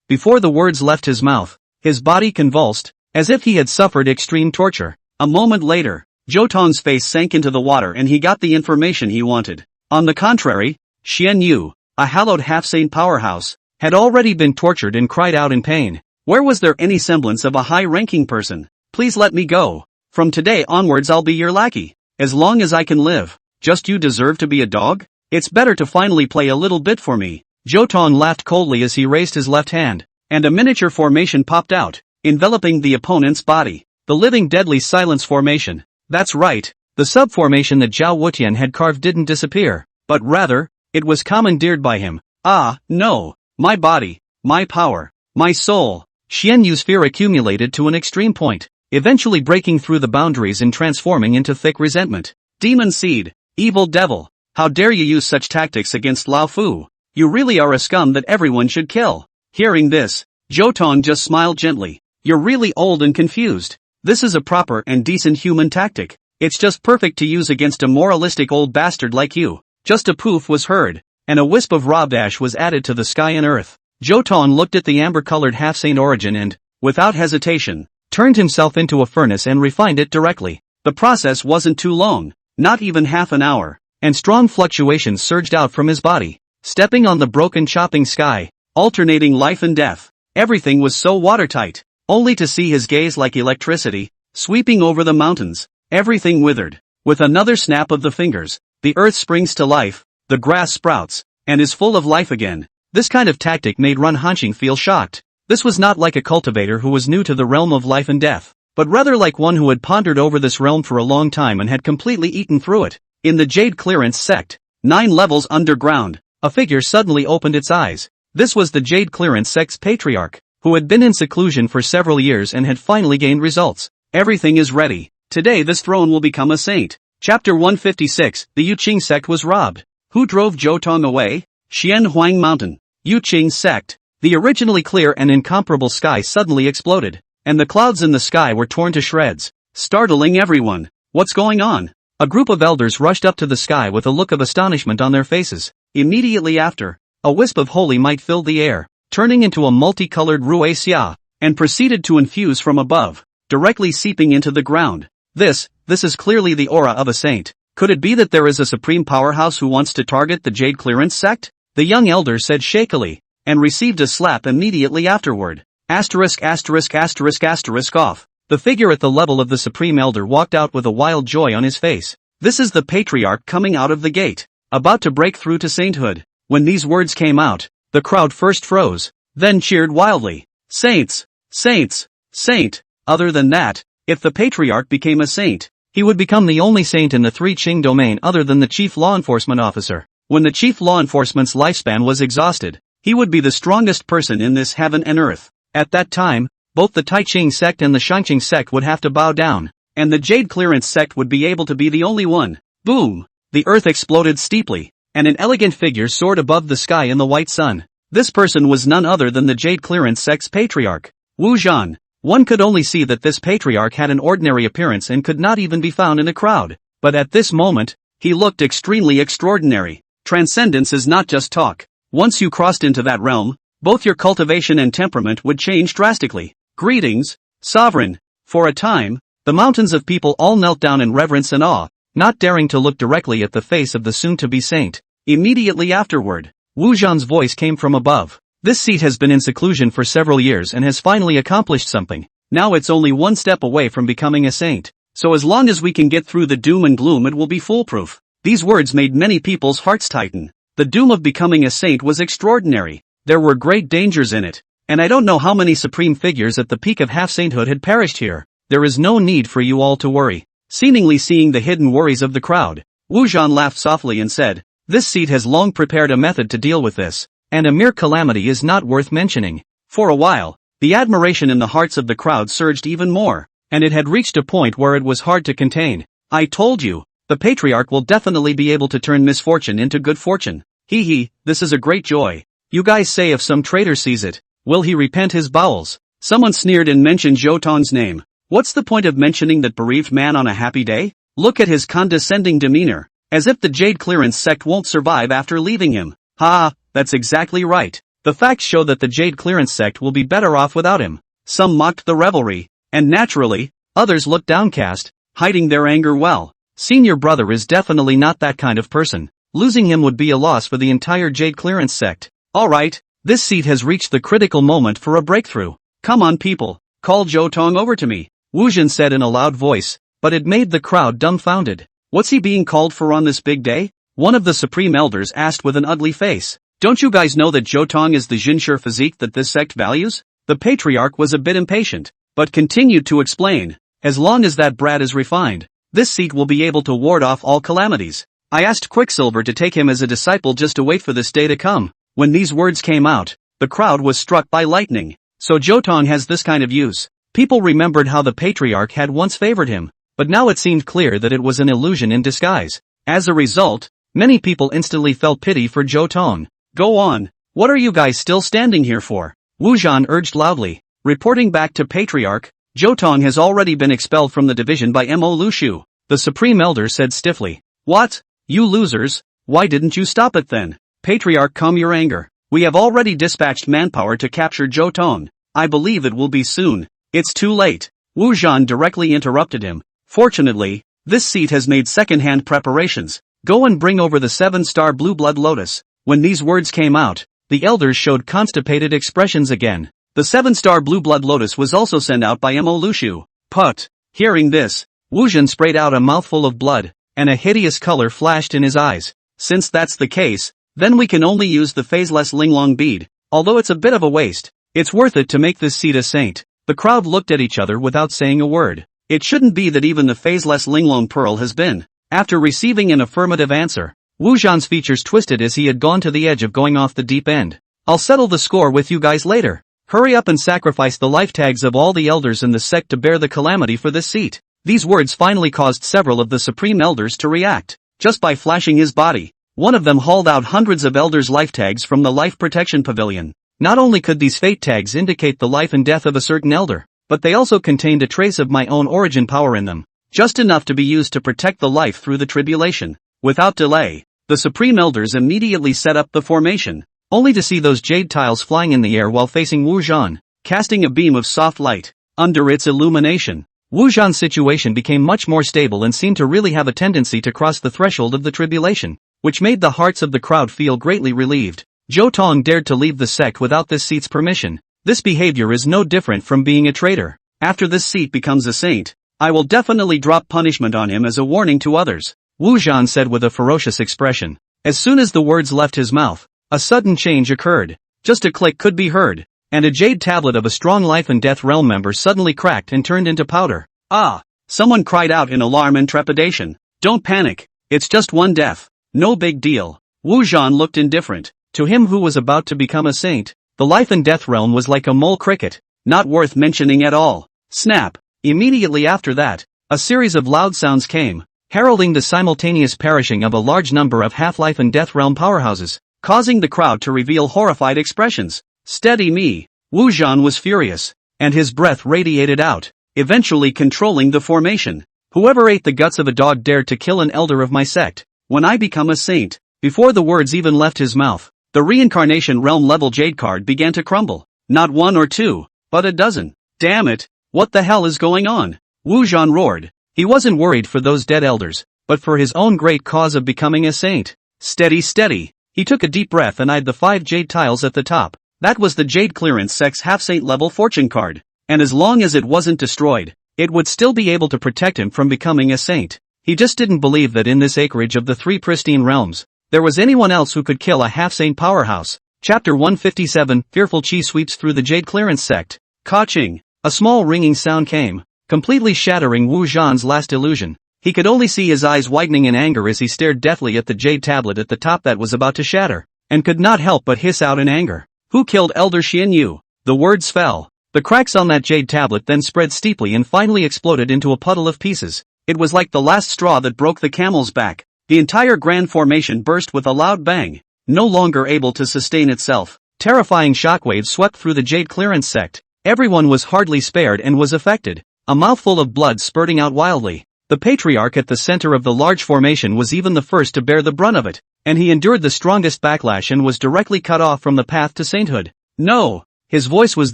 Before the words left his mouth, his body convulsed, as if he had suffered extreme torture. A moment later, Zhou Tong's face sank into the water and he got the information he wanted. On the contrary, Xian Yu, a hallowed half-sane powerhouse, had already been tortured and cried out in pain. Where was there any semblance of a high-ranking person? Please let me go. From today onwards I'll be your lackey. As long as I can live. Just you deserve to be a dog? It's better to finally play a little bit for me. Zhou Tong laughed coldly as he raised his left hand, and a miniature formation popped out, enveloping the opponent's body. The living deadly silence formation. That's right, the sub-formation that Zhao Wutian had carved didn't disappear, but rather, it was commandeered by him. Ah, no. My body, my power, my soul. Xian Yu's fear accumulated to an extreme point, eventually breaking through the boundaries and transforming into thick resentment. Demon seed, evil devil, how dare you use such tactics against Lao Fu? You really are a scum that everyone should kill. Hearing this, Zhou Tong just smiled gently. You're really old and confused. This is a proper and decent human tactic. It's just perfect to use against a moralistic old bastard like you. Just a poof was heard, and a wisp of robbed ash was added to the sky and earth. Zhou Tong looked at the amber-colored half-saint origin and, without hesitation, turned himself into a furnace and refined it directly. The process wasn't too long, not even half an hour, and strong fluctuations surged out from his body. Stepping on the broken chopping sky, alternating life and death, everything was so watertight, only to see his gaze like electricity, sweeping over the mountains, everything withered. With another snap of the fingers, the earth springs to life, the grass sprouts, and is full of life again. This kind of tactic made Run Hanqing feel shocked. This was not like a cultivator who was new to the realm of life and death, but rather like one who had pondered over this realm for a long time and had completely eaten through it. In the Jade Clearance sect, 9 levels underground, a figure suddenly opened its eyes. This was the Jade Clearance sect's patriarch, who had been in seclusion for several years and had finally gained results. Everything is ready. Today this throne will become a saint. Chapter 156, the Yuqing sect was robbed. Who drove Zhou Tong away? Xianhuang Mountain. Yuqing sect. The originally clear and incomparable sky suddenly exploded, and the clouds in the sky were torn to shreds, startling everyone. What's going on? A group of elders rushed up to the sky with a look of astonishment on their faces. Immediately after, a wisp of holy might filled the air, turning into a multicolored rue xia, and proceeded to infuse from above, directly seeping into the ground. This is clearly the aura of a saint. Could it be that there is a supreme powerhouse who wants to target the Jade Clearance sect? The young elder said shakily, and received a slap immediately afterward. Asterisk asterisk asterisk asterisk off. The figure at the level of the supreme elder walked out with a wild joy on his face. This is the patriarch coming out of the gate, about to break through to sainthood. When these words came out, the crowd first froze, then cheered wildly. Saints! Saints! Saint! Other than that, if the patriarch became a saint, he would become the only saint in the Three Qing domain other than the chief law enforcement officer. When the chief law enforcement's lifespan was exhausted, he would be the strongest person in this heaven and earth. At that time, both the Taiqing sect and the Shangqing sect would have to bow down, and the Jade Clearance sect would be able to be the only one. Boom! The earth exploded steeply, and an elegant figure soared above the sky in the white sun. This person was none other than the Jade Clearance sect's patriarch, Wu Zhan. One could only see that this patriarch had an ordinary appearance and could not even be found in a crowd. But at this moment, he looked extremely extraordinary. Transcendence is not just talk. Once you crossed into that realm, both your cultivation and temperament would change drastically. Greetings, sovereign. For a time, the mountains of people all knelt down in reverence and awe, not daring to look directly at the face of the soon-to-be saint. Immediately afterward, Wu Zhan's voice came from above. This seat has been in seclusion for several years and has finally accomplished something. Now it's only one step away from becoming a saint. So as long as we can get through the doom and gloom, it will be foolproof. These words made many people's hearts tighten. The doom of becoming a saint was extraordinary. There were great dangers in it. And I don't know how many supreme figures at the peak of half-sainthood had perished here. There is no need for you all to worry. Seemingly seeing the hidden worries of the crowd, Wu Zhan laughed softly and said, "This seat has long prepared a method to deal with this, and a mere calamity is not worth mentioning." For a while, the admiration in the hearts of the crowd surged even more, and it had reached a point where it was hard to contain. "I told you, the patriarch will definitely be able to turn misfortune into good fortune. Hee, this is a great joy. You guys say if some traitor sees it, will he repent his bowels?" Someone sneered and mentioned Zhou Tong's name. What's the point of mentioning that bereaved man on a happy day? Look at his condescending demeanor, as if the Jade Clearance sect won't survive after leaving him. Ha, that's exactly right. The facts show that the Jade Clearance sect will be better off without him. Some mocked the revelry, and naturally, others looked downcast, hiding their anger well. Senior brother is definitely not that kind of person. Losing him would be a loss for the entire Jade Clearance sect. Alright, this seat has reached the critical moment for a breakthrough. Come on people, call Zhou Tong over to me, Wu Zhan said in a loud voice, but it made the crowd dumbfounded. What's he being called for on this big day? One of the supreme elders asked with an ugly face. Don't you guys know that Zhou Tong is the Jinshi physique that this sect values? The patriarch was a bit impatient, but continued to explain. As long as that brat is refined, this seat will be able to ward off all calamities. I asked Quicksilver to take him as a disciple just to wait for this day to come. When these words came out, the crowd was struck by lightning. So Zhou Tong has this kind of use. People remembered how the patriarch had once favored him, but now it seemed clear that it was an illusion in disguise. As a result, many people instantly felt pity for Zhou Tong. Go on, what are you guys still standing here for? Wu Zhan urged loudly. Reporting back to Patriarch, Zhou Tong has already been expelled from the division by Mo Lu Shu. The Supreme Elder said stiffly. What? You losers, why didn't you stop it then? Patriarch, calm your anger. We have already dispatched manpower to capture Zhou Tong. I believe it will be soon. It's too late. Wu Zhan directly interrupted him. Fortunately, this seat has made second-hand preparations. Go and bring over the 7-star blue blood lotus. When these words came out, the elders showed constipated expressions again. The 7-star blue blood lotus was also sent out by Mo Lu Shu. Put. Hearing this, Wu Zhan sprayed out a mouthful of blood, and a hideous color flashed in his eyes. Since that's the case, then we can only use the phaseless Linglong bead. Although it's a bit of a waste, it's worth it to make this seat a saint. The crowd looked at each other without saying a word. It shouldn't be that even the phaseless Linglong pearl has been. After receiving an affirmative answer, Wu Zhan's features twisted as he had gone to the edge of going off the deep end. I'll settle the score with you guys later. Hurry up and sacrifice the life tags of all the elders in the sect to bear the calamity for this seat. These words finally caused several of the supreme elders to react. Just by flashing his body, one of them hauled out hundreds of elders' life tags from the life protection pavilion. Not only could these fate tags indicate the life and death of a certain elder, but they also contained a trace of my own origin power in them. Just enough to be used to protect the life through the tribulation. Without delay, the supreme elders immediately set up the formation, only to see those jade tiles flying in the air while facing Wu Zhan, casting a beam of soft light. Under its illumination, Wu Zhan's situation became much more stable and seemed to really have a tendency to cross the threshold of the tribulation, which made the hearts of the crowd feel greatly relieved. Zhou Tong dared to leave the sect without this seat's permission. This behavior is no different from being a traitor. After this seat becomes a saint, I will definitely drop punishment on him as a warning to others, Wu Zhan said with a ferocious expression. As soon as the words left his mouth, a sudden change occurred. Just a click could be heard, and a jade tablet of a strong life and death realm member suddenly cracked and turned into powder. Ah! Someone cried out in alarm and trepidation. Don't panic, it's just one death. No big deal. Wu Zhan looked indifferent. To him who was about to become a saint, the life and death realm was like a mole cricket, not worth mentioning at all. Snap! Immediately after that, a series of loud sounds came, heralding the simultaneous perishing of a large number of half-life and death realm powerhouses, causing the crowd to reveal horrified expressions. Steady me! Wu Zhan was furious, and his breath radiated out, eventually controlling the formation. Whoever ate the guts of a dog dared to kill an elder of my sect. When I become a saint, before the words even left his mouth, the reincarnation realm level jade card began to crumble. Not one or two, but a dozen. Damn it, what the hell is going on? Wu Zhan roared. He wasn't worried for those dead elders, but for his own great cause of becoming a saint. Steady, steady. He took a deep breath and eyed the 5 jade tiles at the top. That was the Jade Clearance Sect's half-saint level fortune card, and as long as it wasn't destroyed, it would still be able to protect him from becoming a saint. He just didn't believe that in this acreage of the 3 pristine realms, there was anyone else who could kill a half-saint powerhouse. Chapter 157, Fearful Chi sweeps through the Jade Clearance Sect. Ka-ching! A small ringing sound came, completely shattering Wu Zhan's last illusion. He could only see his eyes widening in anger as he stared deathly at the jade tablet at the top that was about to shatter, and could not help but hiss out in anger. Who killed Elder Xian Yu? The words fell. The cracks on that jade tablet then spread steeply and finally exploded into a puddle of pieces. It was like the last straw that broke the camel's back. The entire grand formation burst with a loud bang. No longer able to sustain itself, terrifying shockwaves swept through the Jade Clearance Sect. Everyone was hardly spared and was affected, a mouthful of blood spurting out wildly. The patriarch at the center of the large formation was even the first to bear the brunt of it, and he endured the strongest backlash and was directly cut off from the path to sainthood. No! His voice was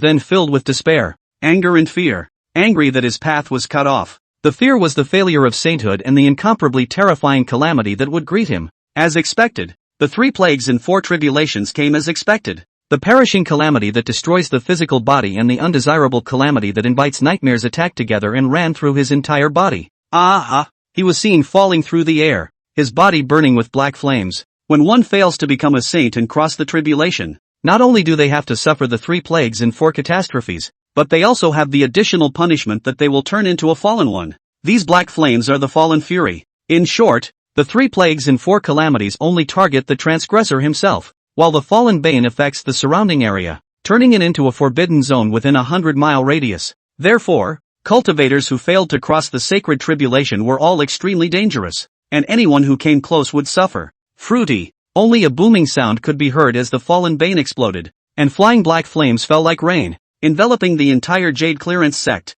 then filled with despair, anger and fear. Angry that his path was cut off. The fear was the failure of sainthood and the incomparably terrifying calamity that would greet him. As expected, the 3 plagues and 4 tribulations came as expected. The perishing calamity that destroys the physical body and the undesirable calamity that invites nightmares attacked together and ran through his entire body. He was seen falling through the air, his body burning with black flames. When one fails to become a saint and cross the tribulation, not only do they have to suffer the 3 plagues and 4 catastrophes, but they also have the additional punishment that they will turn into a fallen one. These black flames are the fallen fury. In short, the 3 plagues and 4 calamities only target the transgressor himself, while the fallen bane affects the surrounding area, turning it into a forbidden zone within a 100-mile radius. Therefore, cultivators who failed to cross the sacred tribulation were all extremely dangerous, and anyone who came close would suffer. Fruity. Only a booming sound could be heard as the fallen bane exploded, and flying black flames fell like rain, enveloping the entire Jade Clearance Sect.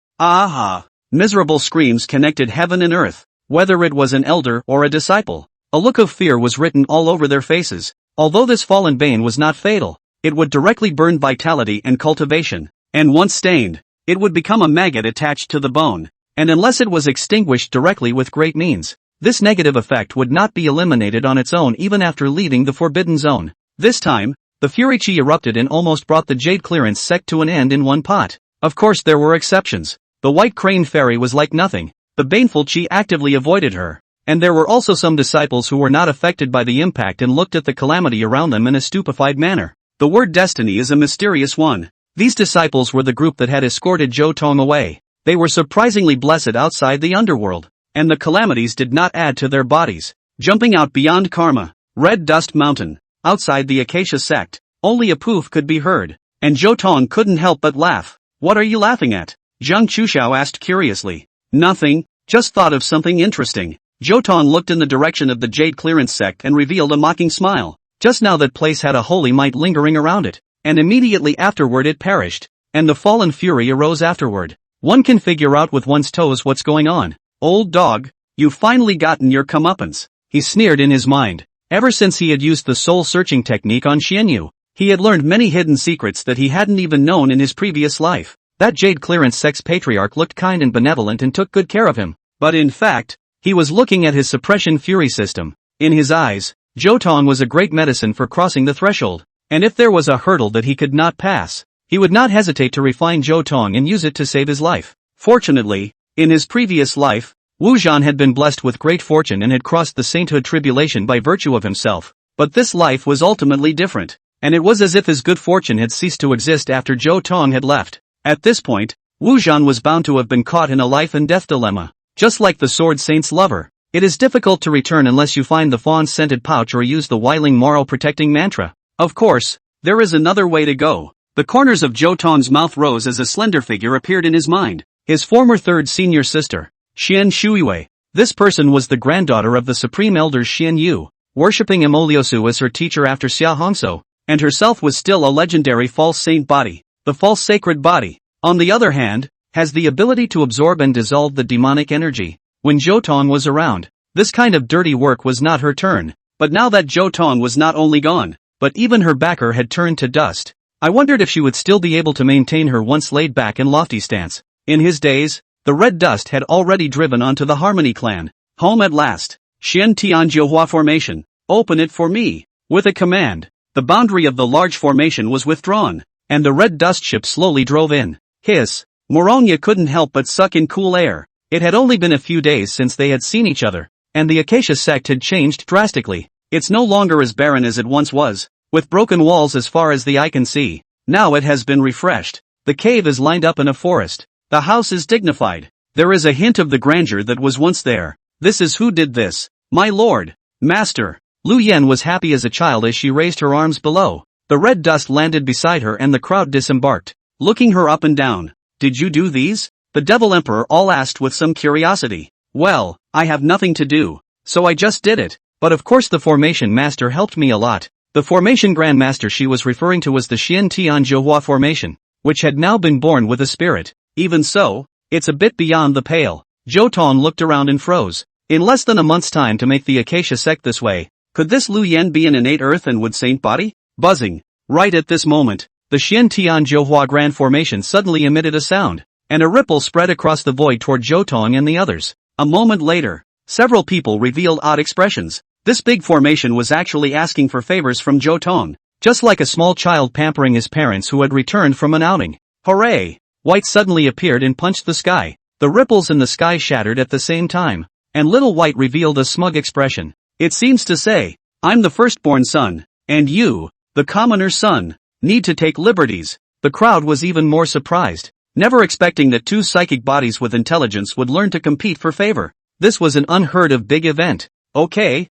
Miserable screams connected heaven and earth, whether it was an elder or a disciple. A look of fear was written all over their faces. Although this fallen bane was not fatal, it would directly burn vitality and cultivation, and once stained, it would become a maggot attached to the bone, and unless it was extinguished directly with great means, this negative effect would not be eliminated on its own even after leaving the forbidden zone. This time, the fury chi erupted and almost brought the Jade Clearance Sect to an end in one pot. Of course there were exceptions. The White Crane Fairy was like nothing. The baneful chi actively avoided her, and there were also some disciples who were not affected by the impact and looked at the calamity around them in a stupefied manner. The word destiny is a mysterious one. These disciples were the group that had escorted Zhou Tong away. They were surprisingly blessed outside the underworld, and the calamities did not add to their bodies. Jumping out beyond Karma, Red Dust Mountain, outside the Acacia sect, only a poof could be heard, and Zhou Tong couldn't help but laugh. What are you laughing at? Zhang Chuxiao asked curiously. Nothing, just thought of something interesting. Zhou Tong looked in the direction of the Jade Clearance sect and revealed a mocking smile. Just now that place had a holy might lingering around it, and immediately afterward it perished, and the fallen fury arose afterward. One can figure out with one's toes what's going on. Old dog, you've finally gotten your comeuppance, he sneered in his mind. Ever since he had used the soul-searching technique on Xianyu, he had learned many hidden secrets that he hadn't even known in his previous life. That Jade Clearance sect's patriarch looked kind and benevolent and took good care of him, but in fact, he was looking at his suppression fury system. In his eyes, Zhou Tong was a great medicine for crossing the threshold, and if there was a hurdle that he could not pass, he would not hesitate to refine Zhou Tong and use it to save his life. Fortunately, in his previous life, Wu Zhan had been blessed with great fortune and had crossed the sainthood tribulation by virtue of himself, but this life was ultimately different, and it was as if his good fortune had ceased to exist after Zhou Tong had left. At this point, Wu Zhan was bound to have been caught in a life and death dilemma. Just like the Sword Saint's lover, it is difficult to return unless you find the fawn-scented pouch or use the Weiling moral protecting mantra. Of course, there is another way to go. The corners of Zhou Tong's mouth rose as a slender figure appeared in his mind. His former third senior sister, Xian Shuiwei. This person was the granddaughter of the Supreme Elders Xian Yu, worshipping Emoliosu as her teacher after Xia Hongso, and herself was still a legendary false saint body. The false sacred body, on the other hand, has the ability to absorb and dissolve the demonic energy. When Zhou Tong was around, this kind of dirty work was not her turn, but now that Zhou Tong was not only gone, but even her backer had turned to dust, I wondered if she would still be able to maintain her once laid-back and lofty stance. In his days, the red dust had already driven onto the Harmony clan. Home at last. Xian Tianjiuhua formation. Open it for me. With a command, the boundary of the large formation was withdrawn, and the red dust ship slowly drove in. Hiss. Morongya couldn't help but suck in cool air. It had only been a few days since they had seen each other, and the Acacia sect had changed drastically. It's no longer as barren as it once was, with broken walls as far as the eye can see. Now it has been refreshed. The cave is lined up in a forest. The house is dignified. There is a hint of the grandeur that was once there. This is who did this. My lord. Master. Lu Yen was happy as a child as she raised her arms below. The red dust landed beside her and the crowd disembarked, looking her up and down. Did you do these? The Devil Emperor all asked with some curiosity. Well, I have nothing to do, so I just did it. But of course the formation master helped me a lot. The formation grandmaster she was referring to was the Xian Tianjiuhua formation, which had now been born with a spirit. Even so, it's a bit beyond the pale. Zhou Tong looked around and froze. In less than a month's time to make the Acacia sect this way, could this Lu Yen be an innate earth and wood saint body? Buzzing. Right at this moment, the Xian Tianjiuhua grand formation suddenly emitted a sound, and a ripple spread across the void toward Zhou Tong and the others. A moment later, several people revealed odd expressions. This big formation was actually asking for favors from Zhou Tong, just like a small child pampering his parents who had returned from an outing. Hooray! White suddenly appeared and punched the sky. The ripples in the sky shattered at the same time, and little White revealed a smug expression. It seems to say, I'm the firstborn son, and you, the commoner's son, need to take liberties. The crowd was even more surprised, never expecting that two psychic bodies with intelligence would learn to compete for favor. This was an unheard of big event. Okay,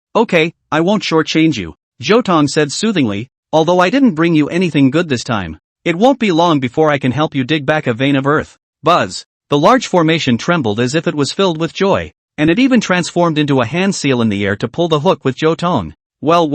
I won't shortchange you, Zhou Tong said soothingly, although I didn't bring you anything good this time. It won't be long before I can help you dig back a vein of earth. Buzz. The large formation trembled as if it was filled with joy, and it even transformed into a hand seal in the air to pull the hook with Zhou Tong. Well.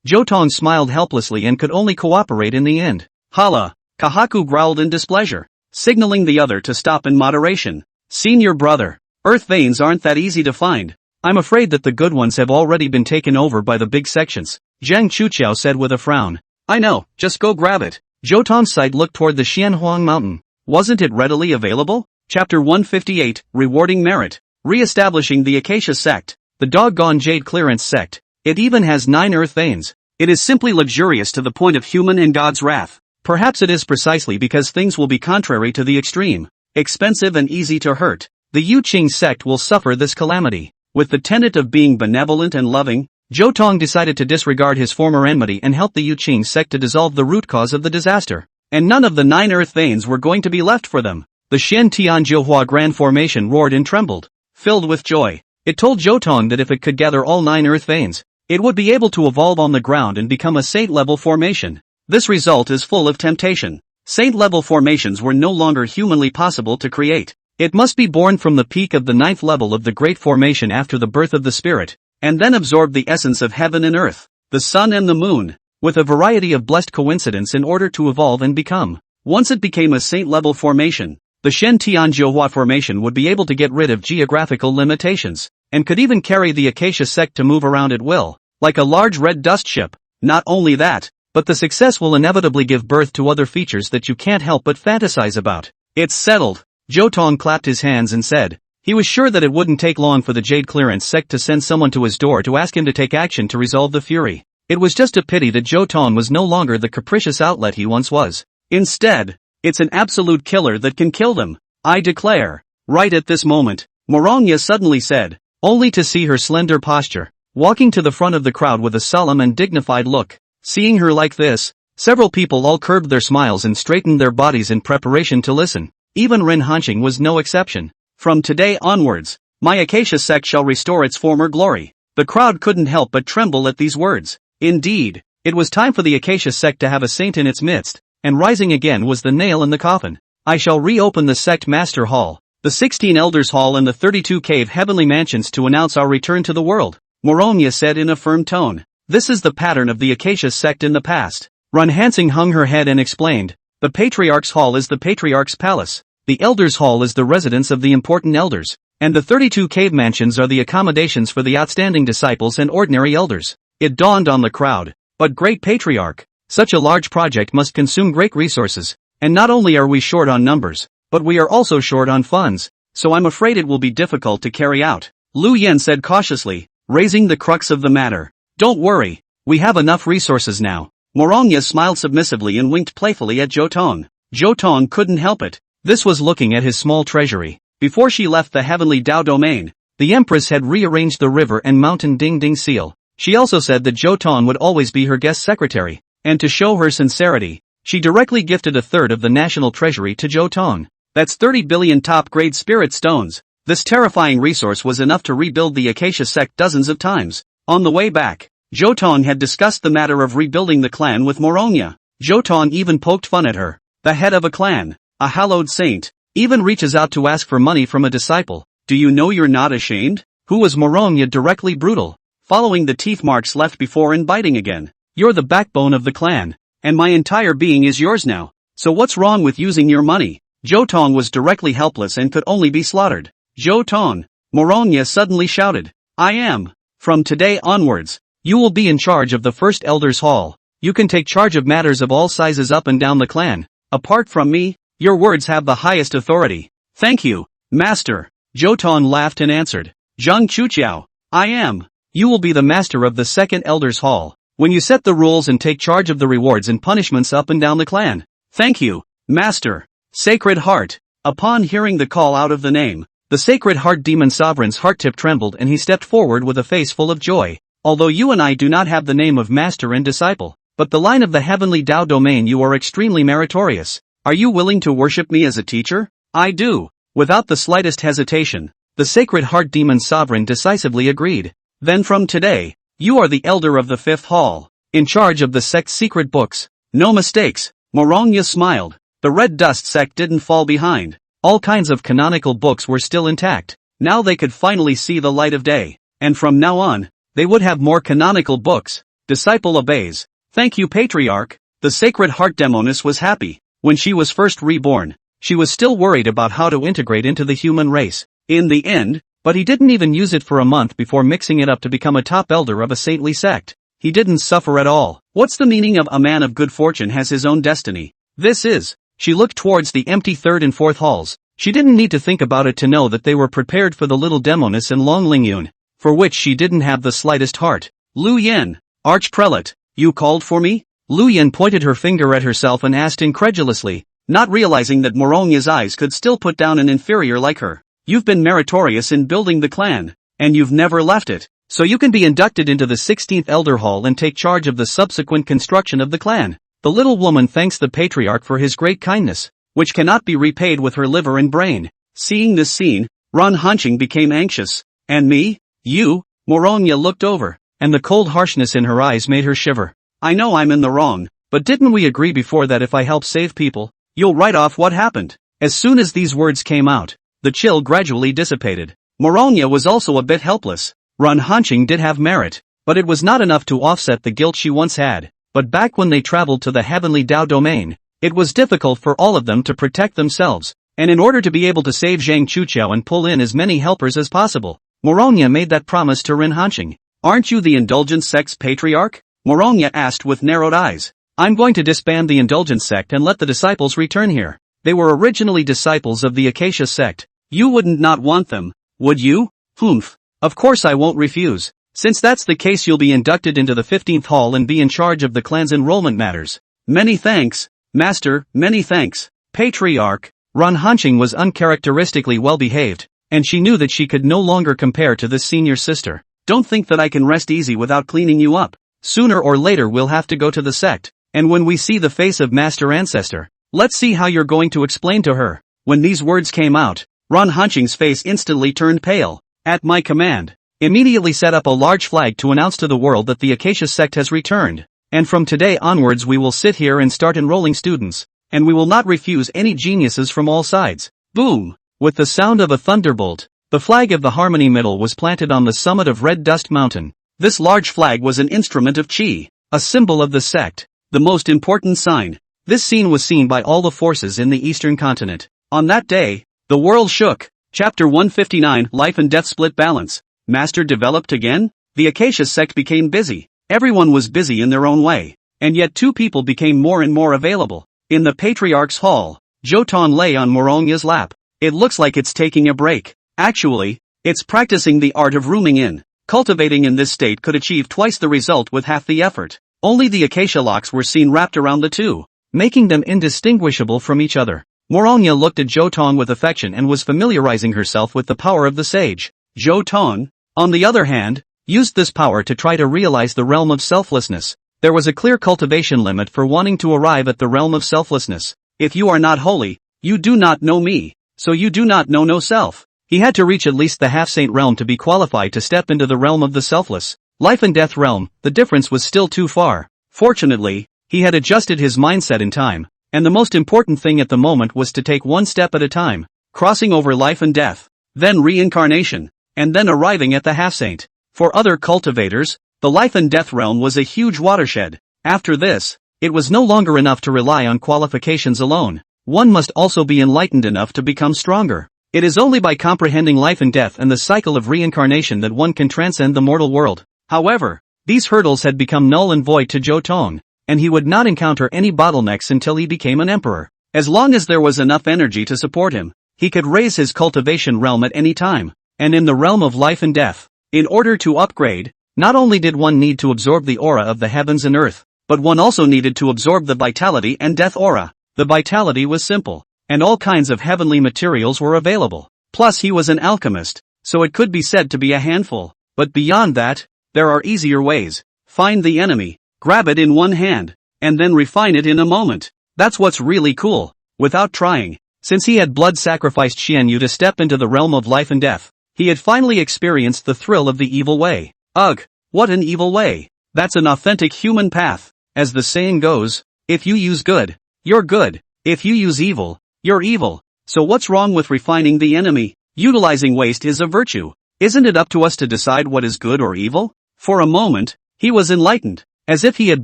Zhou Tong smiled helplessly and could only cooperate in the end. Hala. Kahaku growled in displeasure, signaling the other to stop in moderation. Senior brother. Earth veins aren't that easy to find. I'm afraid that the good ones have already been taken over by the big sections, Zhang Chuqiao said with a frown. I know, just go grab it. Zhou Tong's sight looked toward the Xianhuang mountain. Wasn't it readily available? Chapter 158, Rewarding Merit. Re-establishing the Acacia sect. The doggone Jade Clearance sect. It even has 9 earth veins. It is simply luxurious to the point of human and God's wrath. Perhaps it is precisely because things will be contrary to the extreme, expensive and easy to hurt. The Yuqing sect will suffer this calamity. With the tenet of being benevolent and loving, Zhou Tong decided to disregard his former enmity and help the Yuqing sect to dissolve the root cause of the disaster. And none of the 9 earth veins were going to be left for them. The Xian Tianjiuhua grand formation roared and trembled, filled with joy. It told Zhou Tong that if it could gather all 9 earth veins, it would be able to evolve on the ground and become a saint-level formation. This result is full of temptation. Saint-level formations were no longer humanly possible to create. It must be born from the peak of the 9th level of the Great Formation after the birth of the spirit, and then absorb the essence of heaven and earth, the sun and the moon, with a variety of blessed coincidence in order to evolve and become. Once it became a saint-level formation, the Shen Tianjiahua formation would be able to get rid of geographical limitations, and could even carry the Acacia sect to move around at will, like a large red dust ship. Not only that, but the success will inevitably give birth to other features that you can't help but fantasize about. It's settled. Zhou Tong clapped his hands and said, he was sure that it wouldn't take long for the Jade Clearance sect to send someone to his door to ask him to take action to resolve the fury. It was just a pity that Zhou Tong was no longer the capricious outlet he once was. Instead, it's an absolute killer that can kill them, I declare. Right at this moment, Morongya suddenly said, only to see her slender posture, walking to the front of the crowd with a solemn and dignified look. Seeing her like this, several people all curbed their smiles and straightened their bodies in preparation to listen. Even Ren Hanqing was no exception. From today onwards, my Acacia sect shall restore its former glory. The crowd couldn't help but tremble at these words. Indeed, it was time for the Acacia sect to have a saint in its midst, and rising again was the nail in the coffin. I shall reopen the sect master hall, the 16 elders hall and the 32 cave heavenly mansions to announce our return to the world, Morongya said in a firm tone. This is the pattern of the Acacia sect in the past. Ren Hanqing hung her head and explained, the Patriarch's hall is the Patriarch's palace. The Elders' Hall is the residence of the important elders, and the 32 cave mansions are the accommodations for the outstanding disciples and ordinary elders. It dawned on the crowd, but Great Patriarch, such a large project must consume great resources, and not only are we short on numbers, but we are also short on funds, so I'm afraid it will be difficult to carry out. Lu Yen said cautiously, raising the crux of the matter. Don't worry, we have enough resources now. Morongya smiled submissively and winked playfully at Zhou Tong. Zhou Tong couldn't help it. This was looking at his small treasury. Before she left the heavenly Dao domain, the Empress had rearranged the river and mountain Ding Ding seal. She also said that Zhou Tong would always be her guest secretary, and to show her sincerity, she directly gifted a third of the national treasury to Zhou Tong. That's 30 billion top-grade spirit stones. This terrifying resource was enough to rebuild the Acacia sect dozens of times. On the way back, Zhou Tong had discussed the matter of rebuilding the clan with Morongya. Zhou Tong even poked fun at her. The head of a clan, a hallowed saint, even reaches out to ask for money from a disciple. Do you know you're not ashamed? Who was Morongya directly brutal, following the teeth marks left before and biting again. You're the backbone of the clan, and my entire being is yours now. So what's wrong with using your money? Zhou Tong was directly helpless and could only be slaughtered. Zhou Tong, Morongya suddenly shouted. I am. From today onwards, you will be in charge of the first Elders Hall. You can take charge of matters of all sizes up and down the clan. Apart from me, your words have the highest authority. Thank you, Master. Zhou Tong laughed and answered. Zhang Chuqiao, I am. You will be the master of the second Elders Hall, when you set the rules and take charge of the rewards and punishments up and down the clan. Thank you, Master. Sacred Heart. Upon hearing the call out of the name, the Sacred Heart Demon Sovereign's heart tip trembled and he stepped forward with a face full of joy. Although you and I do not have the name of master and disciple, but the line of the heavenly Dao domain, you are extremely meritorious. Are you willing to worship me as a teacher? I do. Without the slightest hesitation, the Sacred Heart Demon Sovereign decisively agreed. Then from today, you are the elder of the fifth hall, in charge of the sect's secret books. No mistakes. Morongya smiled. The red dust sect didn't fall behind. All kinds of canonical books were still intact. Now they could finally see the light of day. And from now on, they would have more canonical books. Disciple obeys. Thank you, Patriarch. The Sacred Heart Demoness was happy. When she was first reborn, she was still worried about how to integrate into the human race. In the end, but he didn't even use it for a month before mixing it up to become a top elder of a saintly sect. He didn't suffer at all. What's the meaning of a man of good fortune has his own destiny? This is. She looked towards the empty third and fourth halls. She didn't need to think about it to know that they were prepared for the little demoness and Long Lingyun, for which she didn't have the slightest heart. Lu Yen, Archprelate, you called for me? Lu Yen pointed her finger at herself and asked incredulously, not realizing that Morongya's eyes could still put down an inferior like her. You've been meritorious in building the clan, and you've never left it, so you can be inducted into the 16th Elder Hall and take charge of the subsequent construction of the clan. The little woman thanks the Patriarch for his great kindness, which cannot be repaid with her liver and brain. Seeing this scene, Ren Hanqing became anxious. And me? You? Morongya looked over, and the cold harshness in her eyes made her shiver. I know I'm in the wrong, But didn't we agree before that if I help save people, you'll write off what happened? As soon as these words came out, the chill gradually dissipated. Morongya was also a bit helpless. Run Hanqing did have merit, but it was not enough to offset the guilt she once had. But back when they traveled to the heavenly Dao domain, it was difficult for all of them to protect themselves, and in order to be able to save Zhang Chuqiao and pull in as many helpers as possible, Morongya made that promise to Rin Hanqing. Aren't you the Indulgence sect's patriarch? Morongya asked with narrowed eyes. I'm going to disband the Indulgence sect and let the disciples return here. They were originally disciples of the Acacia sect. You wouldn't not want them, would you? Humph. Of course I won't refuse. Since that's the case, you'll be inducted into the 15th hall and be in charge of the clan's enrollment matters. Many thanks, Master, many thanks. Patriarch. Ran Hanqing was uncharacteristically well behaved, and she knew that she could no longer compare to this senior sister. Don't think that I can rest easy without cleaning you up. Sooner or later we'll have to go to the sect, and when we see the face of Master Ancestor, let's see how you're going to explain to her. When these words came out, Ran Hanqing's face instantly turned pale. At my command, immediately set up a large flag to announce to the world that the Acacia sect has returned, and from today onwards we will sit here and start enrolling students, and we will not refuse any geniuses from all sides. Boom! With the sound of a thunderbolt, the flag of the Harmony Middle was planted on the summit of Red Dust Mountain. This large flag was an instrument of qi, a symbol of the sect, the most important sign. This scene was seen by all the forces in the eastern continent. On that day, the world shook. Chapter 159, Life and Death Split Balance. Master developed again? The Acacia sect became busy. Everyone was busy in their own way. And yet two people became more and more available. In the Patriarch's Hall, Zhou Tong lay on Morongya's lap. It looks like it's taking a break. Actually, it's practicing the art of rooming in. Cultivating in this state could achieve twice the result with half the effort. Only the acacia locks were seen wrapped around the two, making them indistinguishable from each other. Morongya looked at Zhou Tong with affection and was familiarizing herself with the power of the sage. Zhou Tong, on the other hand, used this power to try to realize the realm of selflessness. There was a clear cultivation limit for wanting to arrive at the realm of selflessness. If you are not holy, you do not know me, so you do not know no self. He had to reach at least the half-saint realm to be qualified to step into the realm of the selfless. Life and death realm, the difference was still too far. Fortunately, he had adjusted his mindset in time, and the most important thing at the moment was to take one step at a time, crossing over life and death, then reincarnation, and then arriving at the half-saint. For other cultivators, the life and death realm was a huge watershed. After this, it was no longer enough to rely on qualifications alone. One must also be enlightened enough to become stronger. It is only by comprehending life and death and the cycle of reincarnation that one can transcend the mortal world. However, these hurdles had become null and void to Zhou Tong, and he would not encounter any bottlenecks until he became an emperor. As long as there was enough energy to support him, he could raise his cultivation realm at any time. And in the realm of life and death, in order to upgrade, not only did one need to absorb the aura of the heavens and earth, but one also needed to absorb the vitality and death aura. The vitality was simple, and all kinds of heavenly materials were available. Plus he was an alchemist, so it could be said to be a handful. But beyond that, there are easier ways. Find the enemy, grab it in one hand, and then refine it in a moment. That's what's really cool. Without trying, since he had blood sacrificed Xianyu to step into the realm of life and death, he had finally experienced the thrill of the evil way. Ugh, what an evil way. That's an authentic human path. As the saying goes, if you use good, you're good. If you use evil, you're evil. So what's wrong with refining the enemy? Utilizing waste is a virtue. Isn't it up to us to decide what is good or evil? For a moment, he was enlightened, as if he had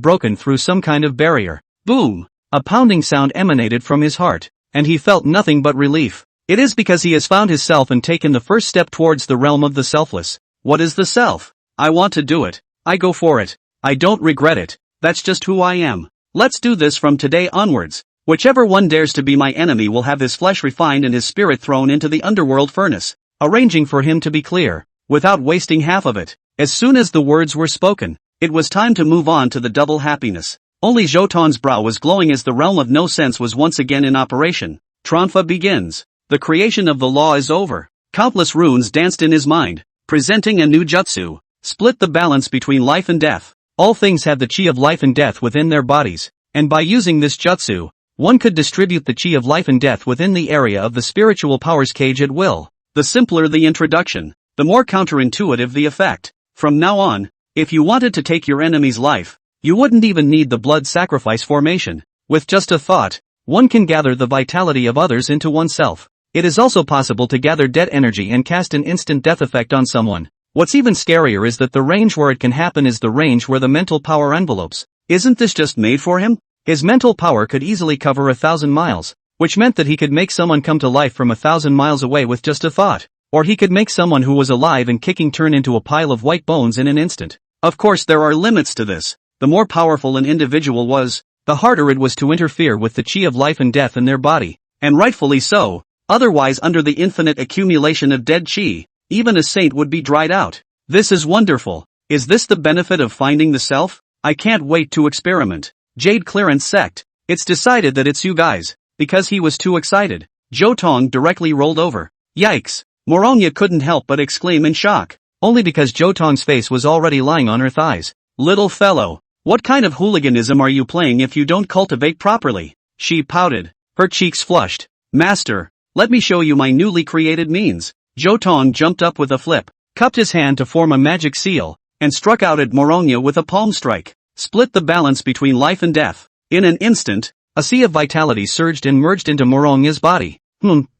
broken through some kind of barrier. Boom! A pounding sound emanated from his heart, and he felt nothing but relief. It is because he has found his self and taken the first step towards the realm of the selfless. What is the self? I want to do it. I go for it. I don't regret it. That's just who I am. Let's do this from today onwards. Whichever one dares to be my enemy will have his flesh refined and his spirit thrown into the underworld furnace, arranging for him to be clear, without wasting half of it. As soon as the words were spoken, it was time to move on to the double happiness. Only Zhou Tong's brow was glowing as the realm of no sense was once again in operation. Tranfa begins. The creation of the law is over. Countless runes danced in his mind, presenting a new jutsu. Split the balance between life and death. All things have the chi of life and death within their bodies, and by using this jutsu, one could distribute the chi of life and death within the area of the spiritual powers cage at will. The simpler the introduction, the more counterintuitive the effect. From now on, if you wanted to take your enemy's life, You wouldn't even need the blood sacrifice formation. With just a thought, one can gather the vitality of others into oneself. It is also possible to gather dead energy and cast an instant death effect on someone. What's even scarier is that the range where it can happen is the range where the mental power envelopes. Isn't this just made for him? His mental power could easily cover 1,000 miles, which meant that he could make someone come to life from 1,000 miles away with just a thought. Or he could make someone who was alive and kicking turn into a pile of white bones in an instant. Of course, there are limits to this. The more powerful an individual was, the harder it was to interfere with the chi of life and death in their body. And rightfully so. Otherwise, under the infinite accumulation of dead chi, even a saint would be dried out. This is wonderful. Is this the benefit of finding the self? I can't wait to experiment. Jade Clearance Sect. It's decided that it's you guys. Because he was too excited, Zhou Tong directly rolled over. Yikes. Morongya couldn't help but exclaim in shock. Only because Zhou Tong's face was already lying on her thighs. Little fellow, what kind of hooliganism are you playing if you don't cultivate properly? She pouted. Her cheeks flushed. Master, let me show you my newly created means. Zhou Tong jumped up with a flip, cupped his hand to form a magic seal, and struck out at Morongya with a palm strike. Split the balance between life and death. In an instant, a sea of vitality surged and merged into Morongya's body.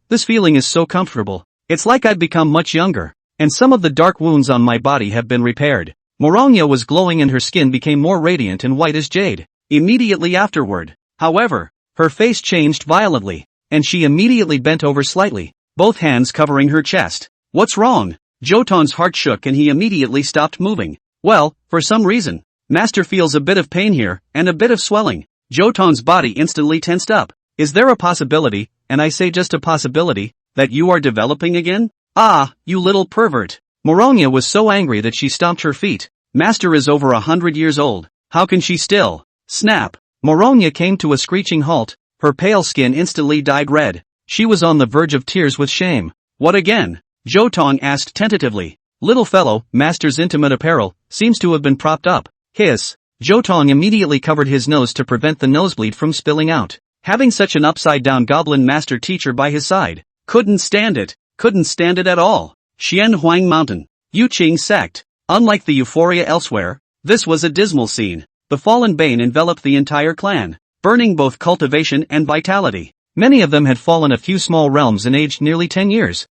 This feeling is so comfortable. It's like I've become much younger, and some of the dark wounds on my body have been repaired. Morongya was glowing and her skin became more radiant and white as jade. Immediately afterward, however, her face changed violently, and she immediately bent over slightly, both hands covering her chest. What's wrong? Zhou Tong's heart shook and he immediately stopped moving. Well, for some reason, Master feels a bit of pain here, and a bit of swelling. Zhou Tong's body instantly tensed up. Is there a possibility, and I say just a possibility, that you are developing again? Ah, you little pervert. Morongya was so angry that she stomped her feet. Master is over 100 years old. How can she still? Snap. Morongya came to a screeching halt. Her pale skin instantly dyed red. She was on the verge of tears with shame. What again? Zhou Tong asked tentatively. Little fellow, Master's intimate apparel, seems to have been propped up. Hiss. Zhou Tong immediately covered his nose to prevent the nosebleed from spilling out. Having such an upside-down goblin master teacher by his side. Couldn't stand it at all. Xian Huang Mountain. Yuqing Sect. Unlike the euphoria elsewhere, this was a dismal scene. The fallen bane enveloped the entire clan, burning both cultivation and vitality. Many of them had fallen a few small realms and aged nearly 10 years.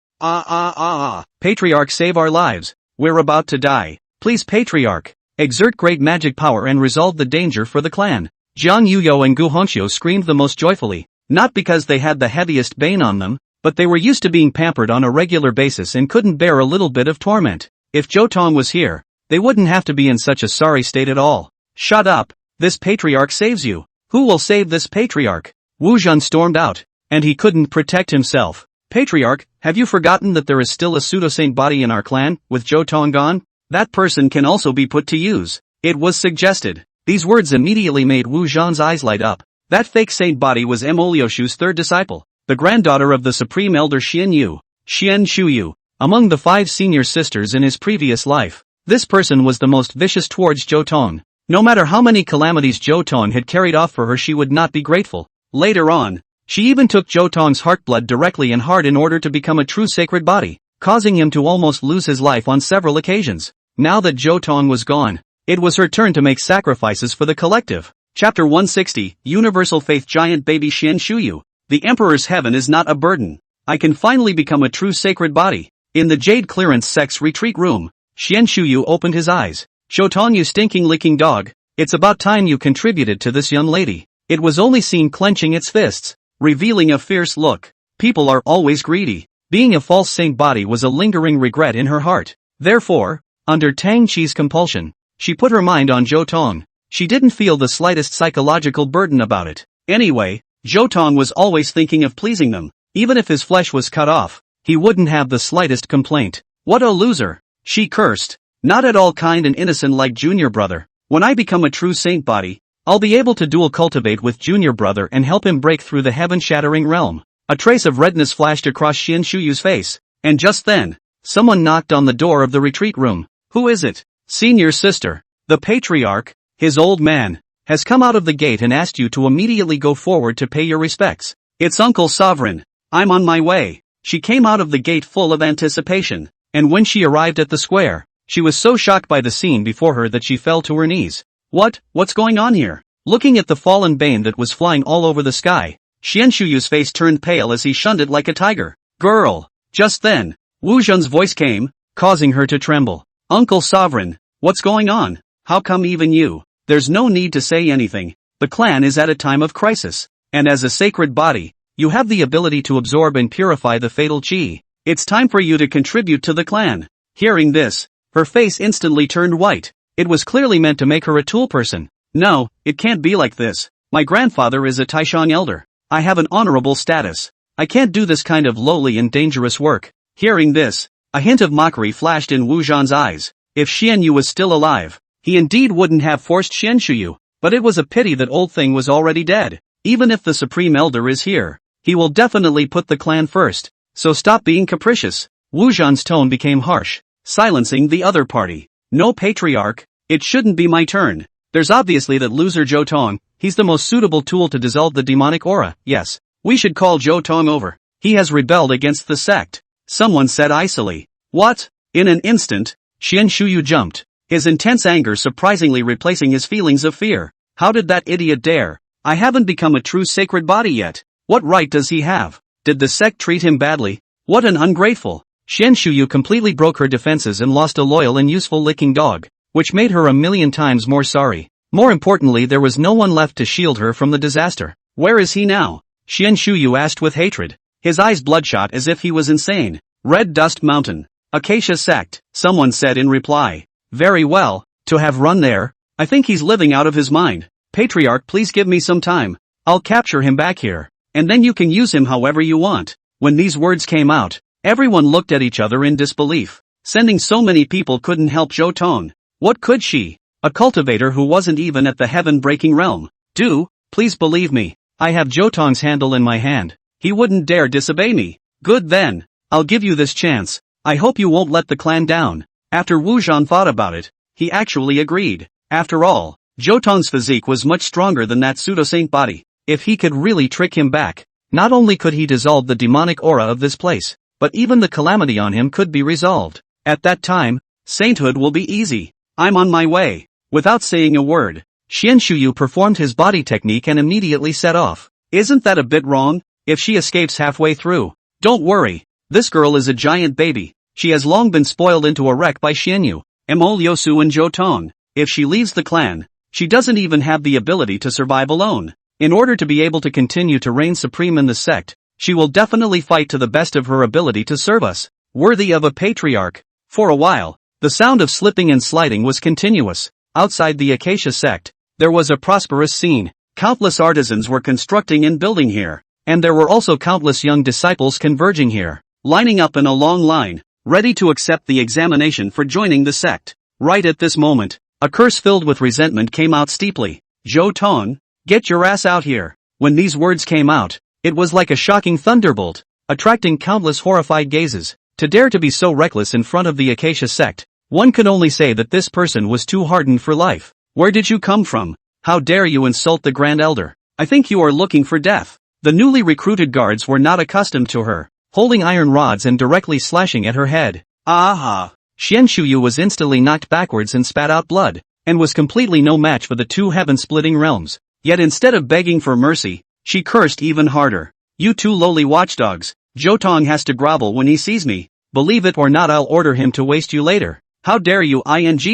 Patriarch, save our lives. We're about to die. Please, Patriarch, exert great magic power and resolve the danger for the clan. Jiang Yuyo and Gu Hongxiu screamed the most joyfully, not because they had the heaviest bane on them, but they were used to being pampered on a regular basis and couldn't bear a little bit of torment. If Zhou Tong was here, they wouldn't have to be in such a sorry state at all. Shut up. This patriarch saves you. Who will save this patriarch? Wu Zhan stormed out, and he couldn't protect himself. Patriarch, have you forgotten that there is still a pseudo-saint body in our clan, with Zhou Tong gone? That person can also be put to use. It was suggested. These words immediately made Wu Zhan's eyes light up. That fake saint body was Mo Liuxu's third disciple, the granddaughter of the supreme elder Xian Shuyu, among the 5 senior sisters in his previous life. This person was the most vicious towards Zhou Tong. No matter how many calamities Zhou Tong had carried off for her, she would not be grateful. Later on, she even took Zhou Tong's heartblood directly and hard in order to become a true sacred body, causing him to almost lose his life on several occasions. Now that Zhou Tong was gone, it was her turn to make sacrifices for the collective. Chapter 160, Universal Faith Giant Baby Xian Shuyu. The Emperor's heaven is not a burden. I can finally become a true sacred body. In the Jade Clearance Sect's retreat room, Xian Shuyu opened his eyes. Zhou Tong, you stinking licking dog, it's about time you contributed to this young lady. It was only seen clenching its fists, revealing a fierce look. People are always greedy. Being a false saint body was a lingering regret in her heart. Therefore, under Tang Chi's compulsion, she put her mind on Zhou Tong. She didn't feel the slightest psychological burden about it. Anyway, Zhou Tong was always thinking of pleasing them. Even if his flesh was cut off, he wouldn't have the slightest complaint. What a loser! She cursed. Not at all kind and innocent like Junior Brother. When I become a true saint body, I'll be able to dual cultivate with Junior Brother and help him break through the heaven-shattering realm. A trace of redness flashed across Xian Shuyu's face, and just then, someone knocked on the door of the retreat room. Who is it? Senior sister. The patriarch, his old man, has come out of the gate and asked you to immediately go forward to pay your respects. It's Uncle Sovereign. I'm on my way. She came out of the gate full of anticipation, and when she arrived at the square, she was so shocked by the scene before her that she fell to her knees. What's going on here? Looking at the fallen bane that was flying all over the sky, Xian Shuyu's face turned pale as he shunned it like a tiger. Girl! Just then, Wu Zhen's voice came, causing her to tremble. Uncle Sovereign, what's going on? How come even you? There's no need to say anything. The clan is at a time of crisis. And as a sacred body, you have the ability to absorb and purify the fatal chi. It's time for you to contribute to the clan. Hearing this, her face instantly turned white. It was clearly meant to make her a tool person. No, it can't be like this. My grandfather is a Taishang elder. I have an honorable status. I can't do this kind of lowly and dangerous work. Hearing this, a hint of mockery flashed in Wu Zhan's eyes. If Xian Yu was still alive, he indeed wouldn't have forced Xian Shuyu. But it was a pity that old thing was already dead. Even if the Supreme Elder is here, he will definitely put the clan first. So stop being capricious. Wu Zhan's tone became harsh, silencing the other party. No patriarch, it shouldn't be my turn. There's obviously that loser Zhou Tong. He's the most suitable tool to dissolve the demonic aura. Yes, we should call Zhou Tong over. He has rebelled against the sect. Someone said icily. What? In an instant, Xian Shuyu jumped, his intense anger surprisingly replacing his feelings of fear. How did that idiot dare? I haven't become a true sacred body yet. What right does he have? Did the sect treat him badly? What an ungrateful. Xian Shuyu completely broke her defenses and lost a loyal and useful licking dog, which made her a million times more sorry. More importantly, there was no one left to shield her from the disaster. Where is he now? Xian Shuyu asked with hatred, his eyes bloodshot as if he was insane. Red Dust Mountain. Acacia sect, someone said in reply. Very well, to have run there. I think he's living out of his mind. Patriarch, please give me some time. I'll capture him back here, and then you can use him however you want. When these words came out, everyone looked at each other in disbelief. Sending so many people couldn't help Zhou Tong. What could she, a cultivator who wasn't even at the heaven-breaking realm, do? Please believe me, I have Zhou Tong's handle in my hand. He wouldn't dare disobey me. Good then, I'll give you this chance. I hope you won't let the clan down. After Wu Zhan thought about it, he actually agreed. After all, Zhou Tong's physique was much stronger than that pseudo-saint body. If he could really trick him back, not only could he dissolve the demonic aura of this place, but even the calamity on him could be resolved. At that time, sainthood will be easy. I'm on my way. Without saying a word, Xian Shuyu performed his body technique and immediately set off. Isn't that a bit wrong? If she escapes halfway through, don't worry. This girl is a giant baby. She has long been spoiled into a wreck by Xian Yu, Emol Yosu and Zhou Tong. If she leaves the clan, she doesn't even have the ability to survive alone. In order to be able to continue to reign supreme in the sect, she will definitely fight to the best of her ability to serve us, worthy of a patriarch. For a while, the sound of slipping and sliding was continuous. Outside the Acacia sect, there was a prosperous scene. Countless artisans were constructing and building here, and there were also countless young disciples converging here, lining up in a long line, ready to accept the examination for joining the sect. Right at this moment, a curse filled with resentment came out steeply. Zhou Tong, get your ass out here. When these words came out, it was like a shocking thunderbolt, attracting countless horrified gazes. To dare to be so reckless in front of the Acacia sect, one could only say that this person was too hardened for life. Where did you come from? How dare you insult the Grand Elder? I think you are looking for death. The newly recruited guards were not accustomed to her, holding iron rods and directly slashing at her head. Aha! Xian Shuyu was instantly knocked backwards and spat out blood, and was completely no match for the two heaven-splitting realms. Yet instead of begging for mercy, she cursed even harder. You two lowly watchdogs, Zhou Tong has to grovel when he sees me. Believe it or not, I'll order him to waste you later. How dare you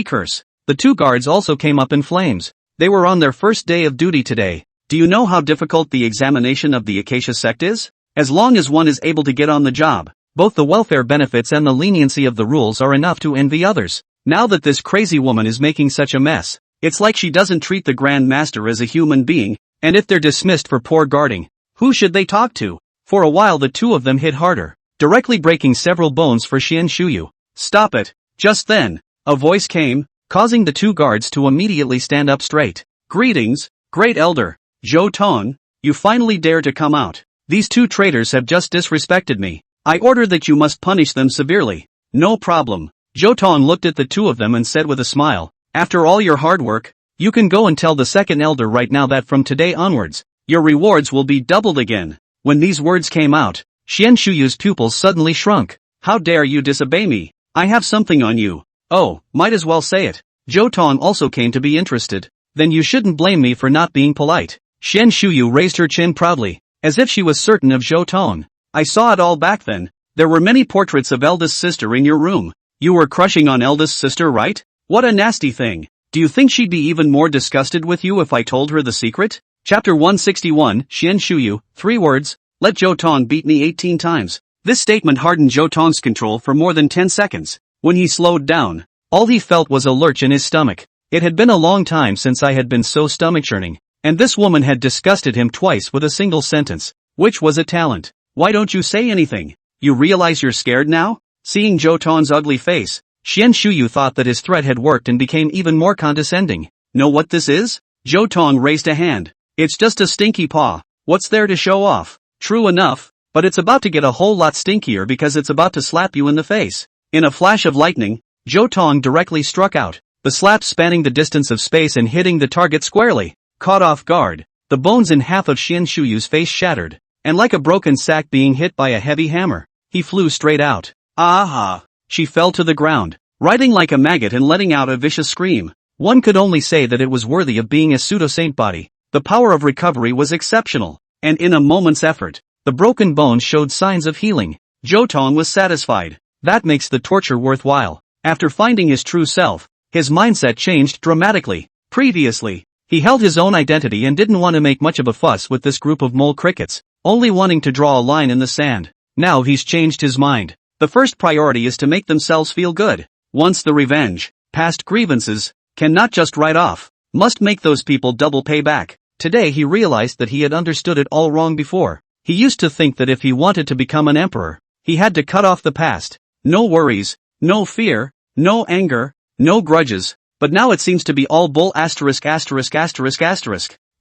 curse. The two guards also came up in flames. They were on their first day of duty today. Do you know how difficult the examination of the Acacia sect is? As long as one is able to get on the job, both the welfare benefits and the leniency of the rules are enough to envy others. Now that this crazy woman is making such a mess, it's like she doesn't treat the Grand Master as a human being, and if they're dismissed for poor guarding, who should they talk to? For a while the two of them hit harder, directly breaking several bones for Xian Shuyu. Stop it. Just then, a voice came, causing the two guards to immediately stand up straight. Greetings, Great Elder. Zhou Tong, you finally dare to come out. These two traitors have just disrespected me. I order that you must punish them severely. No problem. Zhou Tong looked at the two of them and said with a smile, after all your hard work, you can go and tell the second elder right now that from today onwards, your rewards will be doubled again. When these words came out, Xian Shuyu's pupils suddenly shrunk. How dare you disobey me? I have something on you. Oh, might as well say it. Zhou Tong also came to be interested. Then you shouldn't blame me for not being polite. Xian Shuyu raised her chin proudly, as if she was certain of Zhou Tong. I saw it all back then. There were many portraits of eldest sister in your room. You were crushing on eldest sister, right? What a nasty thing. Do you think she'd be even more disgusted with you if I told her the secret? Chapter 161, Xian Shuyu, 3 words, let Zhou Tong beat me 18 times. This statement hardened Zhou Tong's control for more than 10 seconds. When he slowed down, all he felt was a lurch in his stomach. It had been a long time since I had been so stomach-churning, and this woman had disgusted him twice with a single sentence. Which was a talent. Why don't you say anything? You realize you're scared now? Seeing Zhou Tong's ugly face, Xian Shuyu thought that his threat had worked and became even more condescending. Know what this is? Zhou Tong raised a hand. It's just a stinky paw. What's there to show off? True enough, but it's about to get a whole lot stinkier because it's about to slap you in the face. In a flash of lightning, Zhou Tong directly struck out, the slap spanning the distance of space and hitting the target squarely. Caught off guard, the bones in half of Xian Shuyu's face shattered, and like a broken sack being hit by a heavy hammer, he flew straight out. Aha! She fell to the ground, writhing like a maggot and letting out a vicious scream. One could only say that it was worthy of being a pseudo-saint body. The power of recovery was exceptional, and in a moment's effort, the broken bones showed signs of healing. Zhou Tong was satisfied. That makes the torture worthwhile. After finding his true self, his mindset changed dramatically. Previously, he held his own identity and didn't want to make much of a fuss with this group of mole crickets, only wanting to draw a line in the sand. Now he's changed his mind. The first priority is to make themselves feel good. Once the revenge, past grievances, cannot just write off, must make those people double pay back. Today he realized that he had understood it all wrong before. He used to think that if he wanted to become an emperor, he had to cut off the past. No worries, no fear, no anger, no grudges, but now it seems to be all bull asterisk.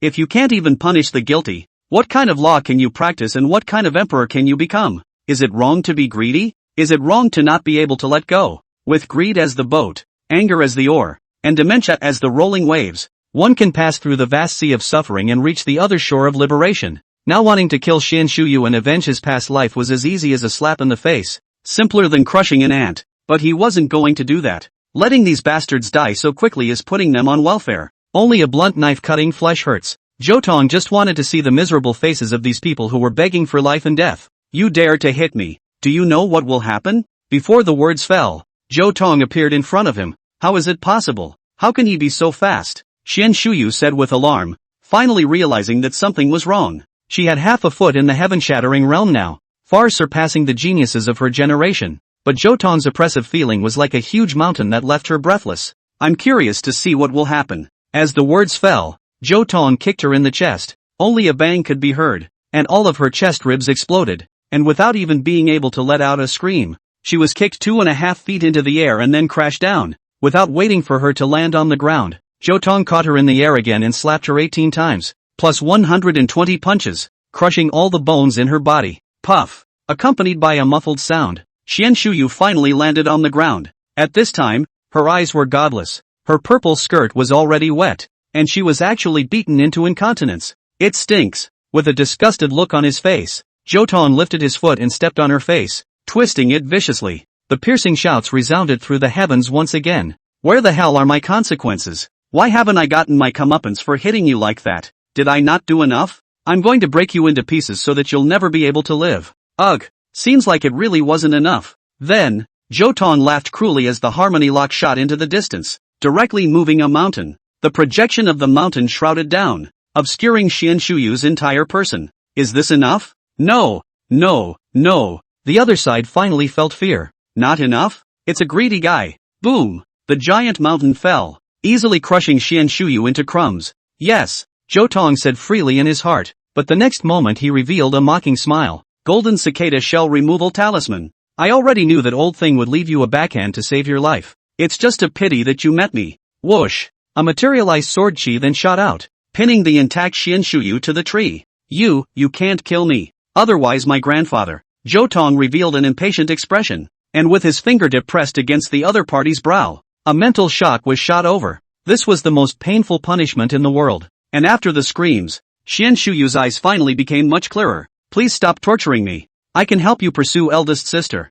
If you can't even punish the guilty, what kind of law can you practice and what kind of emperor can you become? Is it wrong to be greedy? Is it wrong to not be able to let go? With greed as the boat, anger as the oar, and dementia as the rolling waves, one can pass through the vast sea of suffering and reach the other shore of liberation. Now wanting to kill Xian Shuyu and avenge his past life was as easy as a slap in the face, simpler than crushing an ant, but he wasn't going to do that. Letting these bastards die so quickly is putting them on welfare. Only a blunt knife cutting flesh hurts. Zhou Tong just wanted to see the miserable faces of these people who were begging for life and death. You dare to hit me. Do you know what will happen? Before the words fell, Zhou Tong appeared in front of him. How is it possible? How can he be so fast? Xian Shuyu said with alarm, finally realizing that something was wrong. She had half a foot in the heaven-shattering realm now, far surpassing the geniuses of her generation. But Zhou Tong's oppressive feeling was like a huge mountain that left her breathless. I'm curious to see what will happen. As the words fell, Zhou Tong kicked her in the chest. Only a bang could be heard, and all of her chest ribs exploded, and without even being able to let out a scream, she was kicked 2.5 feet into the air and then crashed down. Without waiting for her to land on the ground, Zhou Tong caught her in the air again and slapped her 18 times, plus 120 punches, crushing all the bones in her body. Puff! Accompanied by a muffled sound, Xian Shuyu finally landed on the ground. At this time, her eyes were godless, her purple skirt was already wet, and she was actually beaten into incontinence. It stinks. With a disgusted look on his face, Zhou Tong lifted his foot and stepped on her face, twisting it viciously. The piercing shouts resounded through the heavens once again. Where the hell are my consequences? Why haven't I gotten my comeuppance for hitting you like that? Did I not do enough? I'm going to break you into pieces so that you'll never be able to live. Ugh, seems like it really wasn't enough. Then, Zhou Tong laughed cruelly as the harmony lock shot into the distance, directly moving a mountain. The projection of the mountain shrouded down, obscuring Xian Shuyu's entire person. Is this enough? No, no, no. The other side finally felt fear. Not enough? It's a greedy guy. Boom! The giant mountain fell, easily crushing Xian Shuyu into crumbs. Yes, Zhou Tong said freely in his heart, but the next moment he revealed a mocking smile. Golden cicada shell removal talisman. I already knew that old thing would leave you a backhand to save your life. It's just a pity that you met me. Whoosh! A materialized sword chi then shot out, pinning the intact Xian Shuyu to the tree. You can't kill me. Otherwise my grandfather. Zhou Tong revealed an impatient expression, and with his fingertip pressed against the other party's brow, a mental shock was shot over. This was the most painful punishment in the world. And after the screams, Xian Shuyu's eyes finally became much clearer. Please stop torturing me. I can help you pursue eldest sister.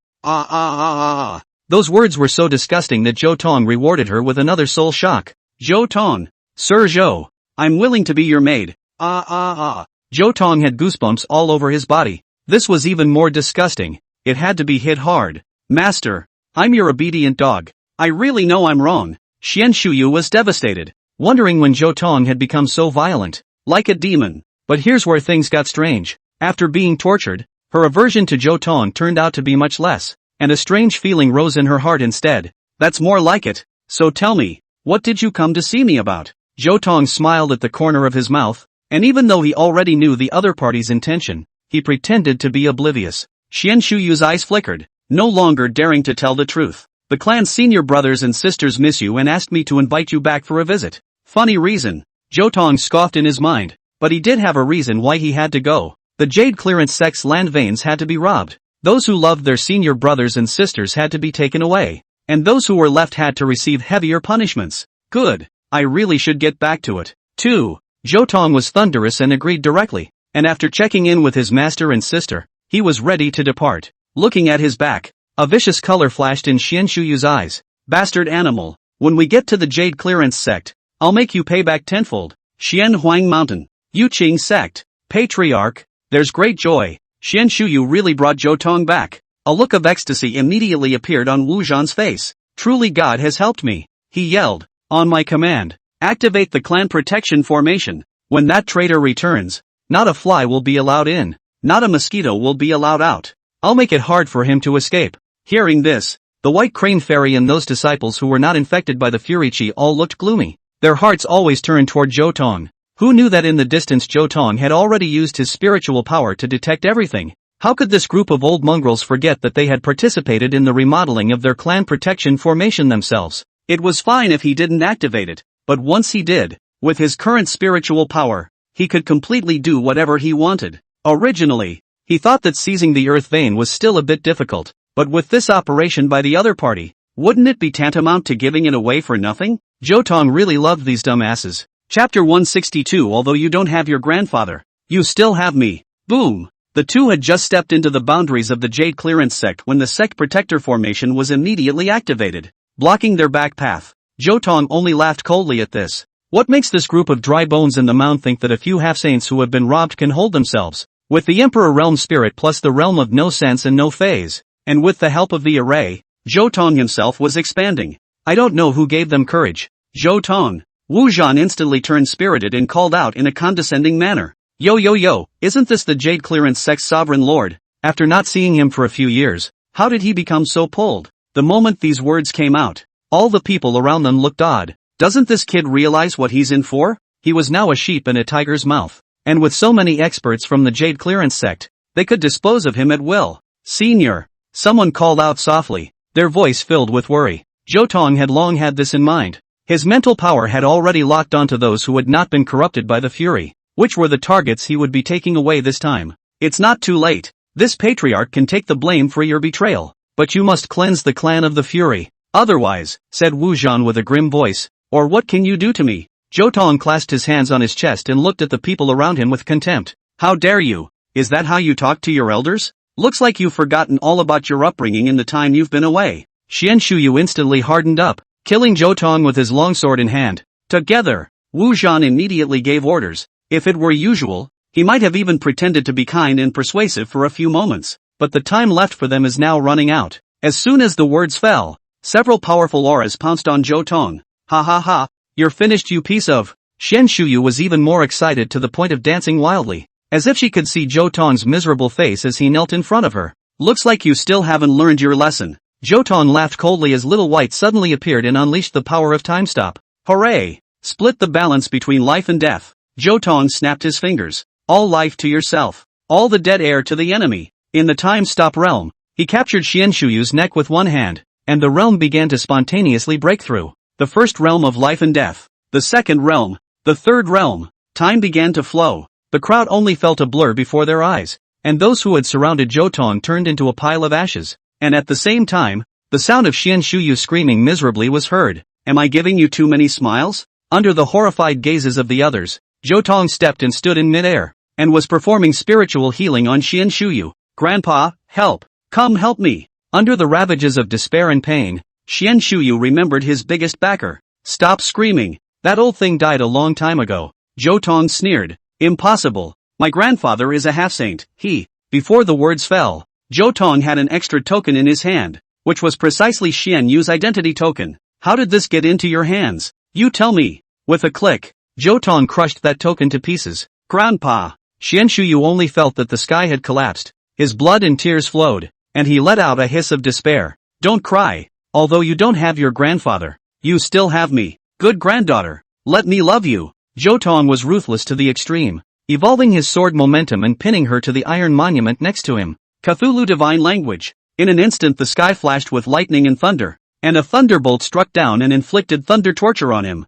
Those words were so disgusting that Zhou Tong rewarded her with another soul shock. Zhou Tong, Sir Zhou, I'm willing to be your maid. Zhou Tong had goosebumps all over his body. This was even more disgusting. It had to be hit hard. Master, I'm your obedient dog. I really know I'm wrong. Xian Shuyu was devastated, wondering when Zhou Tong had become so violent, like a demon. But here's where things got strange. After being tortured, her aversion to Zhou Tong turned out to be much less, and a strange feeling rose in her heart instead. That's more like it. So tell me, what did you come to see me about? Zhou Tong smiled at the corner of his mouth, and even though he already knew the other party's intention, he pretended to be oblivious. Xian Shuyu's eyes flickered, no longer daring to tell the truth. The clan's senior brothers and sisters miss you and asked me to invite you back for a visit. Funny reason. Zhou Tong scoffed in his mind, but he did have a reason why he had to go. The Jade Clearance sect's land veins had to be robbed. Those who loved their senior brothers and sisters had to be taken away, and those who were left had to receive heavier punishments. Good. I really should get back to it. 2. Zhou Tong was thunderous and agreed directly, and after checking in with his master and sister, he was ready to depart. Looking at his back, a vicious color flashed in Xian Shuyu's eyes. Bastard animal, when we get to the Jade Clearance sect, I'll make you pay back tenfold. Xian Huang Mountain, Yuqing sect, patriarch, there's great joy. Xian Shuyu really brought Zhou Tong back. A look of ecstasy immediately appeared on Wu Zhan's face. Truly God has helped me, he yelled. On my command, activate the clan protection formation. When that traitor returns, not a fly will be allowed in, not a mosquito will be allowed out. I'll make it hard for him to escape. Hearing this, the White Crane Fairy and those disciples who were not infected by the Fury Chi all looked gloomy. Their hearts always turned toward Zhou Tong. Who knew that in the distance Zhou Tong had already used his spiritual power to detect everything? How could this group of old mongrels forget that they had participated in the remodeling of their clan protection formation themselves? It was fine if he didn't activate it, but once he did, with his current spiritual power, he could completely do whatever he wanted. Originally, he thought that seizing the earth vein was still a bit difficult, but with this operation by the other party, wouldn't it be tantamount to giving it away for nothing? Zhou Tong really loved these dumbasses. Chapter 162. Although you don't have your grandfather, you still have me. Boom! The two had just stepped into the boundaries of the Jade Clearance sect when the sect protector formation was immediately activated, blocking their back path. Zhou Tong only laughed coldly at this. What makes this group of dry bones in the mound think that a few half-saints who have been robbed can hold themselves? With the Emperor Realm Spirit plus the Realm of No Sense and No Phase, and with the help of the array, Zhou Tong himself was expanding. I don't know who gave them courage. Zhou Tong. Wu Zhan instantly turned spirited and called out in a condescending manner. Yo, isn't this the Jade Clearance sect's sovereign lord? After not seeing him for a few years, how did he become so pulled? The moment these words came out, all the people around them looked odd. Doesn't this kid realize what he's in for? He was now a sheep in a tiger's mouth, and with so many experts from the Jade Clearance sect, they could dispose of him at will. Senior. Someone called out softly, their voice filled with worry. Zhou Tong had long had this in mind. His mental power had already locked onto those who had not been corrupted by the Fury, which were the targets he would be taking away this time. It's not too late. This patriarch can take the blame for your betrayal, but you must cleanse the clan of the Fury. Otherwise, said Wu Zhan with a grim voice, or what can you do to me? Zhou Tong clasped his hands on his chest and looked at the people around him with contempt. How dare you? Is that how you talk to your elders? Looks like you've forgotten all about your upbringing in the time you've been away. Xian Shuyu instantly hardened up, killing Zhou Tong with his longsword in hand. Together, Wu Zhan immediately gave orders. If it were usual, he might have even pretended to be kind and persuasive for a few moments, but the time left for them is now running out. As soon as the words fell, several powerful auras pounced on Zhou Tong. Ha, you're finished, you piece of... Xian Shuyu was even more excited to the point of dancing wildly, as if she could see Zhou Tong's miserable face as he knelt in front of her. Looks like you still haven't learned your lesson. Zhou Tong laughed coldly as Little White suddenly appeared and unleashed the power of Time Stop. Hooray! Split the balance between life and death. Zhou Tong snapped his fingers. All life to yourself. All the dead air to the enemy. In the Time Stop realm, he captured Xian Shuyu's neck with one hand, and the realm began to spontaneously break through. The first realm of life and death. The second realm. The third realm. Time began to flow. The crowd only felt a blur before their eyes, and those who had surrounded Zhou Tong turned into a pile of ashes. And at the same time, the sound of Xian Shuyu screaming miserably was heard. Am I giving you too many smiles? Under the horrified gazes of the others, Zhou Tong stepped and stood in midair, and was performing spiritual healing on Xian Shuyu. Grandpa, help! Come help me! Under the ravages of despair and pain, Xian Shuyu remembered his biggest backer. Stop screaming! That old thing died a long time ago. Zhou Tong sneered. Impossible. My grandfather is a half-saint. Before the words fell, Zhou Tong had an extra token in his hand, which was precisely Xian Yu's identity token. How did this get into your hands? You tell me. With a click, Zhou Tong crushed that token to pieces. Grandpa. Xian Shuyu only felt that the sky had collapsed. His blood and tears flowed, and he let out a hiss of despair. Don't cry. Although you don't have your grandfather, you still have me. Good granddaughter. Let me love you. Zhou Tong was ruthless to the extreme, evolving his sword momentum and pinning her to the iron monument next to him. Cthulhu divine language. In an instant the sky flashed with lightning and thunder, and a thunderbolt struck down and inflicted thunder torture on him.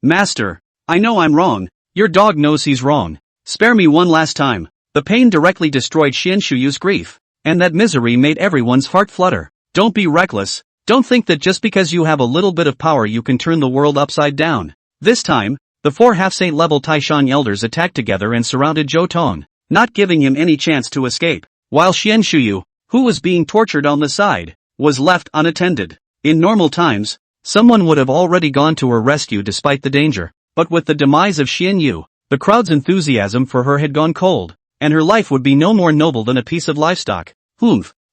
Master. I know I'm wrong. Your dog knows he's wrong. Spare me one last time. The pain directly destroyed Xian Shuyu's grief, and that misery made everyone's heart flutter. Don't be reckless. Don't think that just because you have a little bit of power you can turn the world upside down. This time, the 4 half-saint level Taishan elders attacked together and surrounded Zhou Tong, not giving him any chance to escape, while Xian Shuyu, who was being tortured on the side, was left unattended. In normal times, someone would have already gone to her rescue despite the danger, but with the demise of Xian Yu, the crowd's enthusiasm for her had gone cold, and her life would be no more noble than a piece of livestock.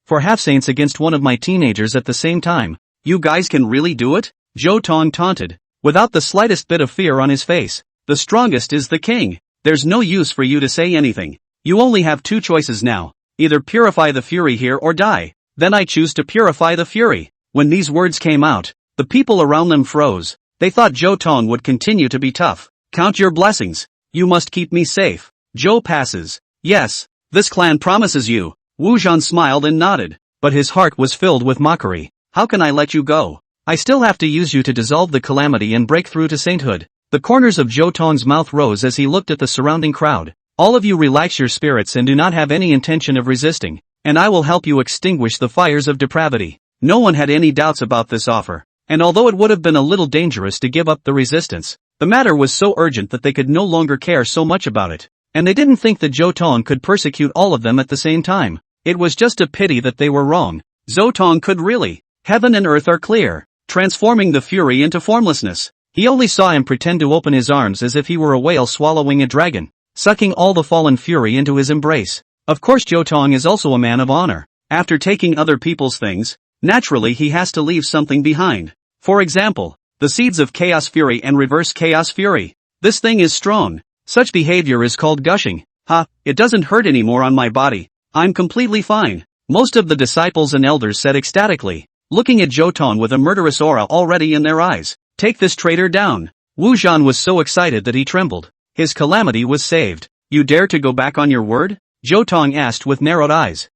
For half-saints against one of my teenagers at the same time, you guys can really do it? Zhou Tong taunted, without the slightest bit of fear on his face. The strongest is the king. There's no use for you to say anything. You only have 2 choices now. Either purify the fury here or die. Then I choose to purify the fury. When these words came out, the people around them froze. They thought Zhou Tong would continue to be tough. Count your blessings. You must keep me safe. Zhou passes. Yes, this clan promises you. Wu Zhan smiled and nodded, but his heart was filled with mockery. How can I let you go? I still have to use you to dissolve the calamity and break through to sainthood. The corners of Zhou Tong's mouth rose as he looked at the surrounding crowd. All of you relax your spirits and do not have any intention of resisting, and I will help you extinguish the fires of depravity. No one had any doubts about this offer, and although it would have been a little dangerous to give up the resistance, the matter was so urgent that they could no longer care so much about it, and they didn't think that Zhou Tong could persecute all of them at the same time. It was just a pity that they were wrong. Zhou Tong could really. Heaven and earth are clear, transforming the fury into formlessness. He only saw him pretend to open his arms as if he were a whale swallowing a dragon, sucking all the fallen fury into his embrace. Of course Zhou Tong is also a man of honor. After taking other people's things, naturally he has to leave something behind. For example, the seeds of chaos fury and reverse chaos fury. This thing is strong. Such behavior is called gushing. It doesn't hurt anymore on my body. I'm completely fine. Most of the disciples and elders said ecstatically, looking at Zhou Tong with a murderous aura already in their eyes. Take this traitor down. Wu Zhan was so excited that he trembled. His calamity was saved. You dare to go back on your word? Zhou Tong asked with narrowed eyes.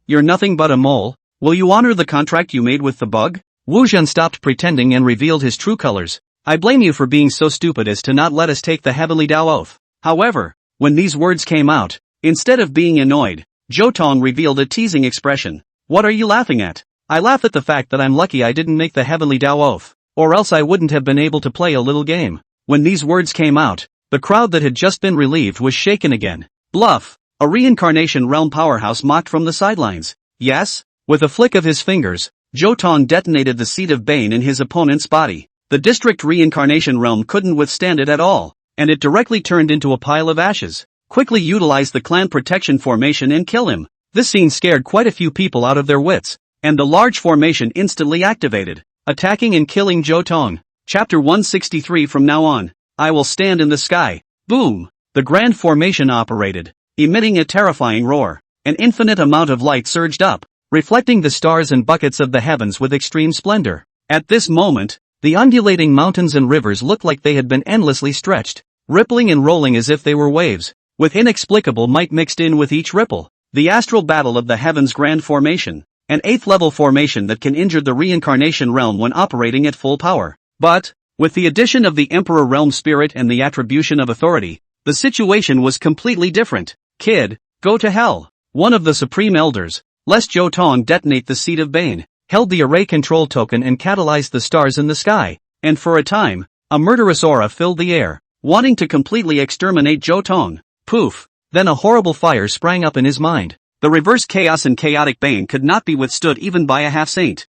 You're nothing but a mole. Will you honor the contract you made with the bug? Wu Zhan stopped pretending and revealed his true colors. I blame you for being so stupid as to not let us take the heavenly Dao oath. However, when these words came out, instead of being annoyed, Zhou Tong revealed a teasing expression. What are you laughing at? I laugh at the fact that I'm lucky I didn't make the heavenly Dao oath, or else I wouldn't have been able to play a little game. When these words came out, the crowd that had just been relieved was shaken again. Bluff! A reincarnation realm powerhouse mocked from the sidelines. Yes? With a flick of his fingers, Zhou Tong detonated the seed of Bane in his opponent's body. The district reincarnation realm couldn't withstand it at all, and it directly turned into a pile of ashes. Quickly utilize the clan protection formation and kill him. This scene scared quite a few people out of their wits, and the large formation instantly activated, attacking and killing Zhou Tong. Chapter 163. From now on, I will stand in the sky. Boom! The grand formation operated, emitting a terrifying roar. An infinite amount of light surged up, reflecting the stars and buckets of the heavens with extreme splendor. At this moment, the undulating mountains and rivers looked like they had been endlessly stretched, rippling and rolling as if they were waves, with inexplicable might mixed in with each ripple. The astral battle of the heavens grand formation, an 8th level formation that can injure the reincarnation realm when operating at full power. But, with the addition of the Emperor Realm Spirit and the attribution of authority, the situation was completely different. Kid, go to hell. One of the Supreme Elders, lest Zhou Tong detonate the Seed of Bane, held the array control token and catalyzed the stars in the sky, and for a time, a murderous aura filled the air, wanting to completely exterminate Zhou Tong. Poof! Then a horrible fire sprang up in his mind. The reverse chaos and chaotic bane could not be withstood even by a half-saint.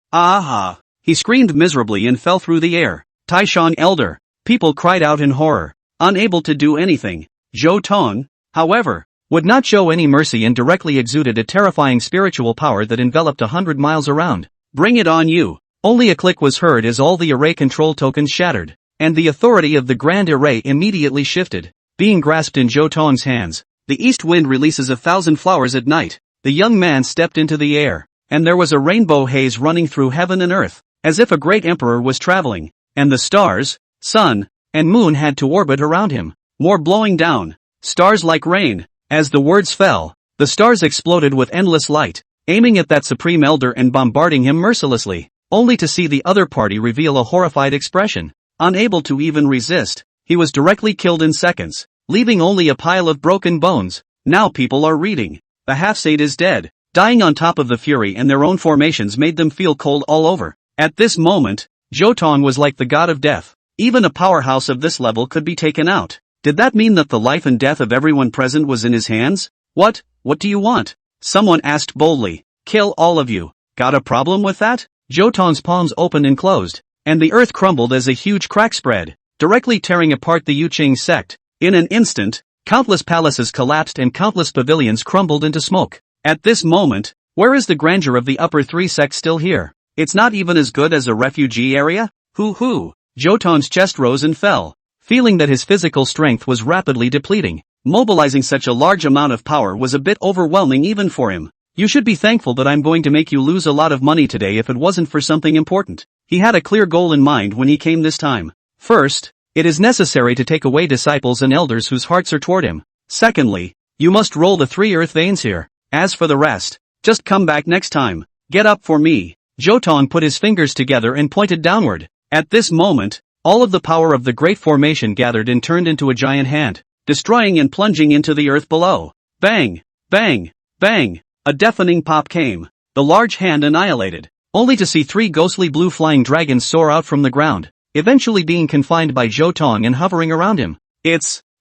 He screamed miserably and fell through the air. Taishan Elder, People cried out in horror, unable to do anything. Zhou Tong, however, would not show any mercy and directly exuded a terrifying spiritual power that enveloped 100 miles around. Bring it on you. Only a click was heard as all the array control tokens shattered, and the authority of the Grand Array immediately shifted. Being grasped in Zhou Tong's hands, the east wind releases 1,000 flowers at night. The young man stepped into the air, and there was a rainbow haze running through heaven and earth, as if a great emperor was traveling, and the stars, sun, and moon had to orbit around him, more blowing down, stars like rain. As the words fell, the stars exploded with endless light, aiming at that supreme elder and bombarding him mercilessly, only to see the other party reveal a horrified expression. Unable to even resist, he was directly killed in seconds, leaving only a pile of broken bones. Now people are reading. The half-saint is dead. Dying on top of the fury and their own formations made them feel cold all over. At this moment, Zhou Tong was like the god of death. Even a powerhouse of this level could be taken out. Did that mean that the life and death of everyone present was in his hands? What do you want? Someone asked boldly. Kill all of you. Got a problem with that? Zhou Tong's palms opened and closed, and the earth crumbled as a huge crack spread, directly tearing apart the Yuqing sect. In an instant, countless palaces collapsed and countless pavilions crumbled into smoke. At this moment, where is the grandeur of the upper three sects still here? It's not even as good as a refugee area? Hoo. Zhou Tong's chest rose and fell, feeling that his physical strength was rapidly depleting. Mobilizing such a large amount of power was a bit overwhelming even for him. You should be thankful that I'm going to make you lose a lot of money today if it wasn't for something important. He had a clear goal in mind when he came this time. First, it is necessary to take away disciples and elders whose hearts are toward him. Secondly, you must roll the 3 earth veins here. As for the rest, just come back next time. Get up for me. Zhou Tong put his fingers together and pointed downward. At this moment, all of the power of the great formation gathered and turned into a giant hand, destroying and plunging into the earth below. Bang! Bang! Bang! A deafening pop came. The large hand annihilated, only to see 3 ghostly blue flying dragons soar out from the ground, eventually being confined by Zhou Tong and hovering around him.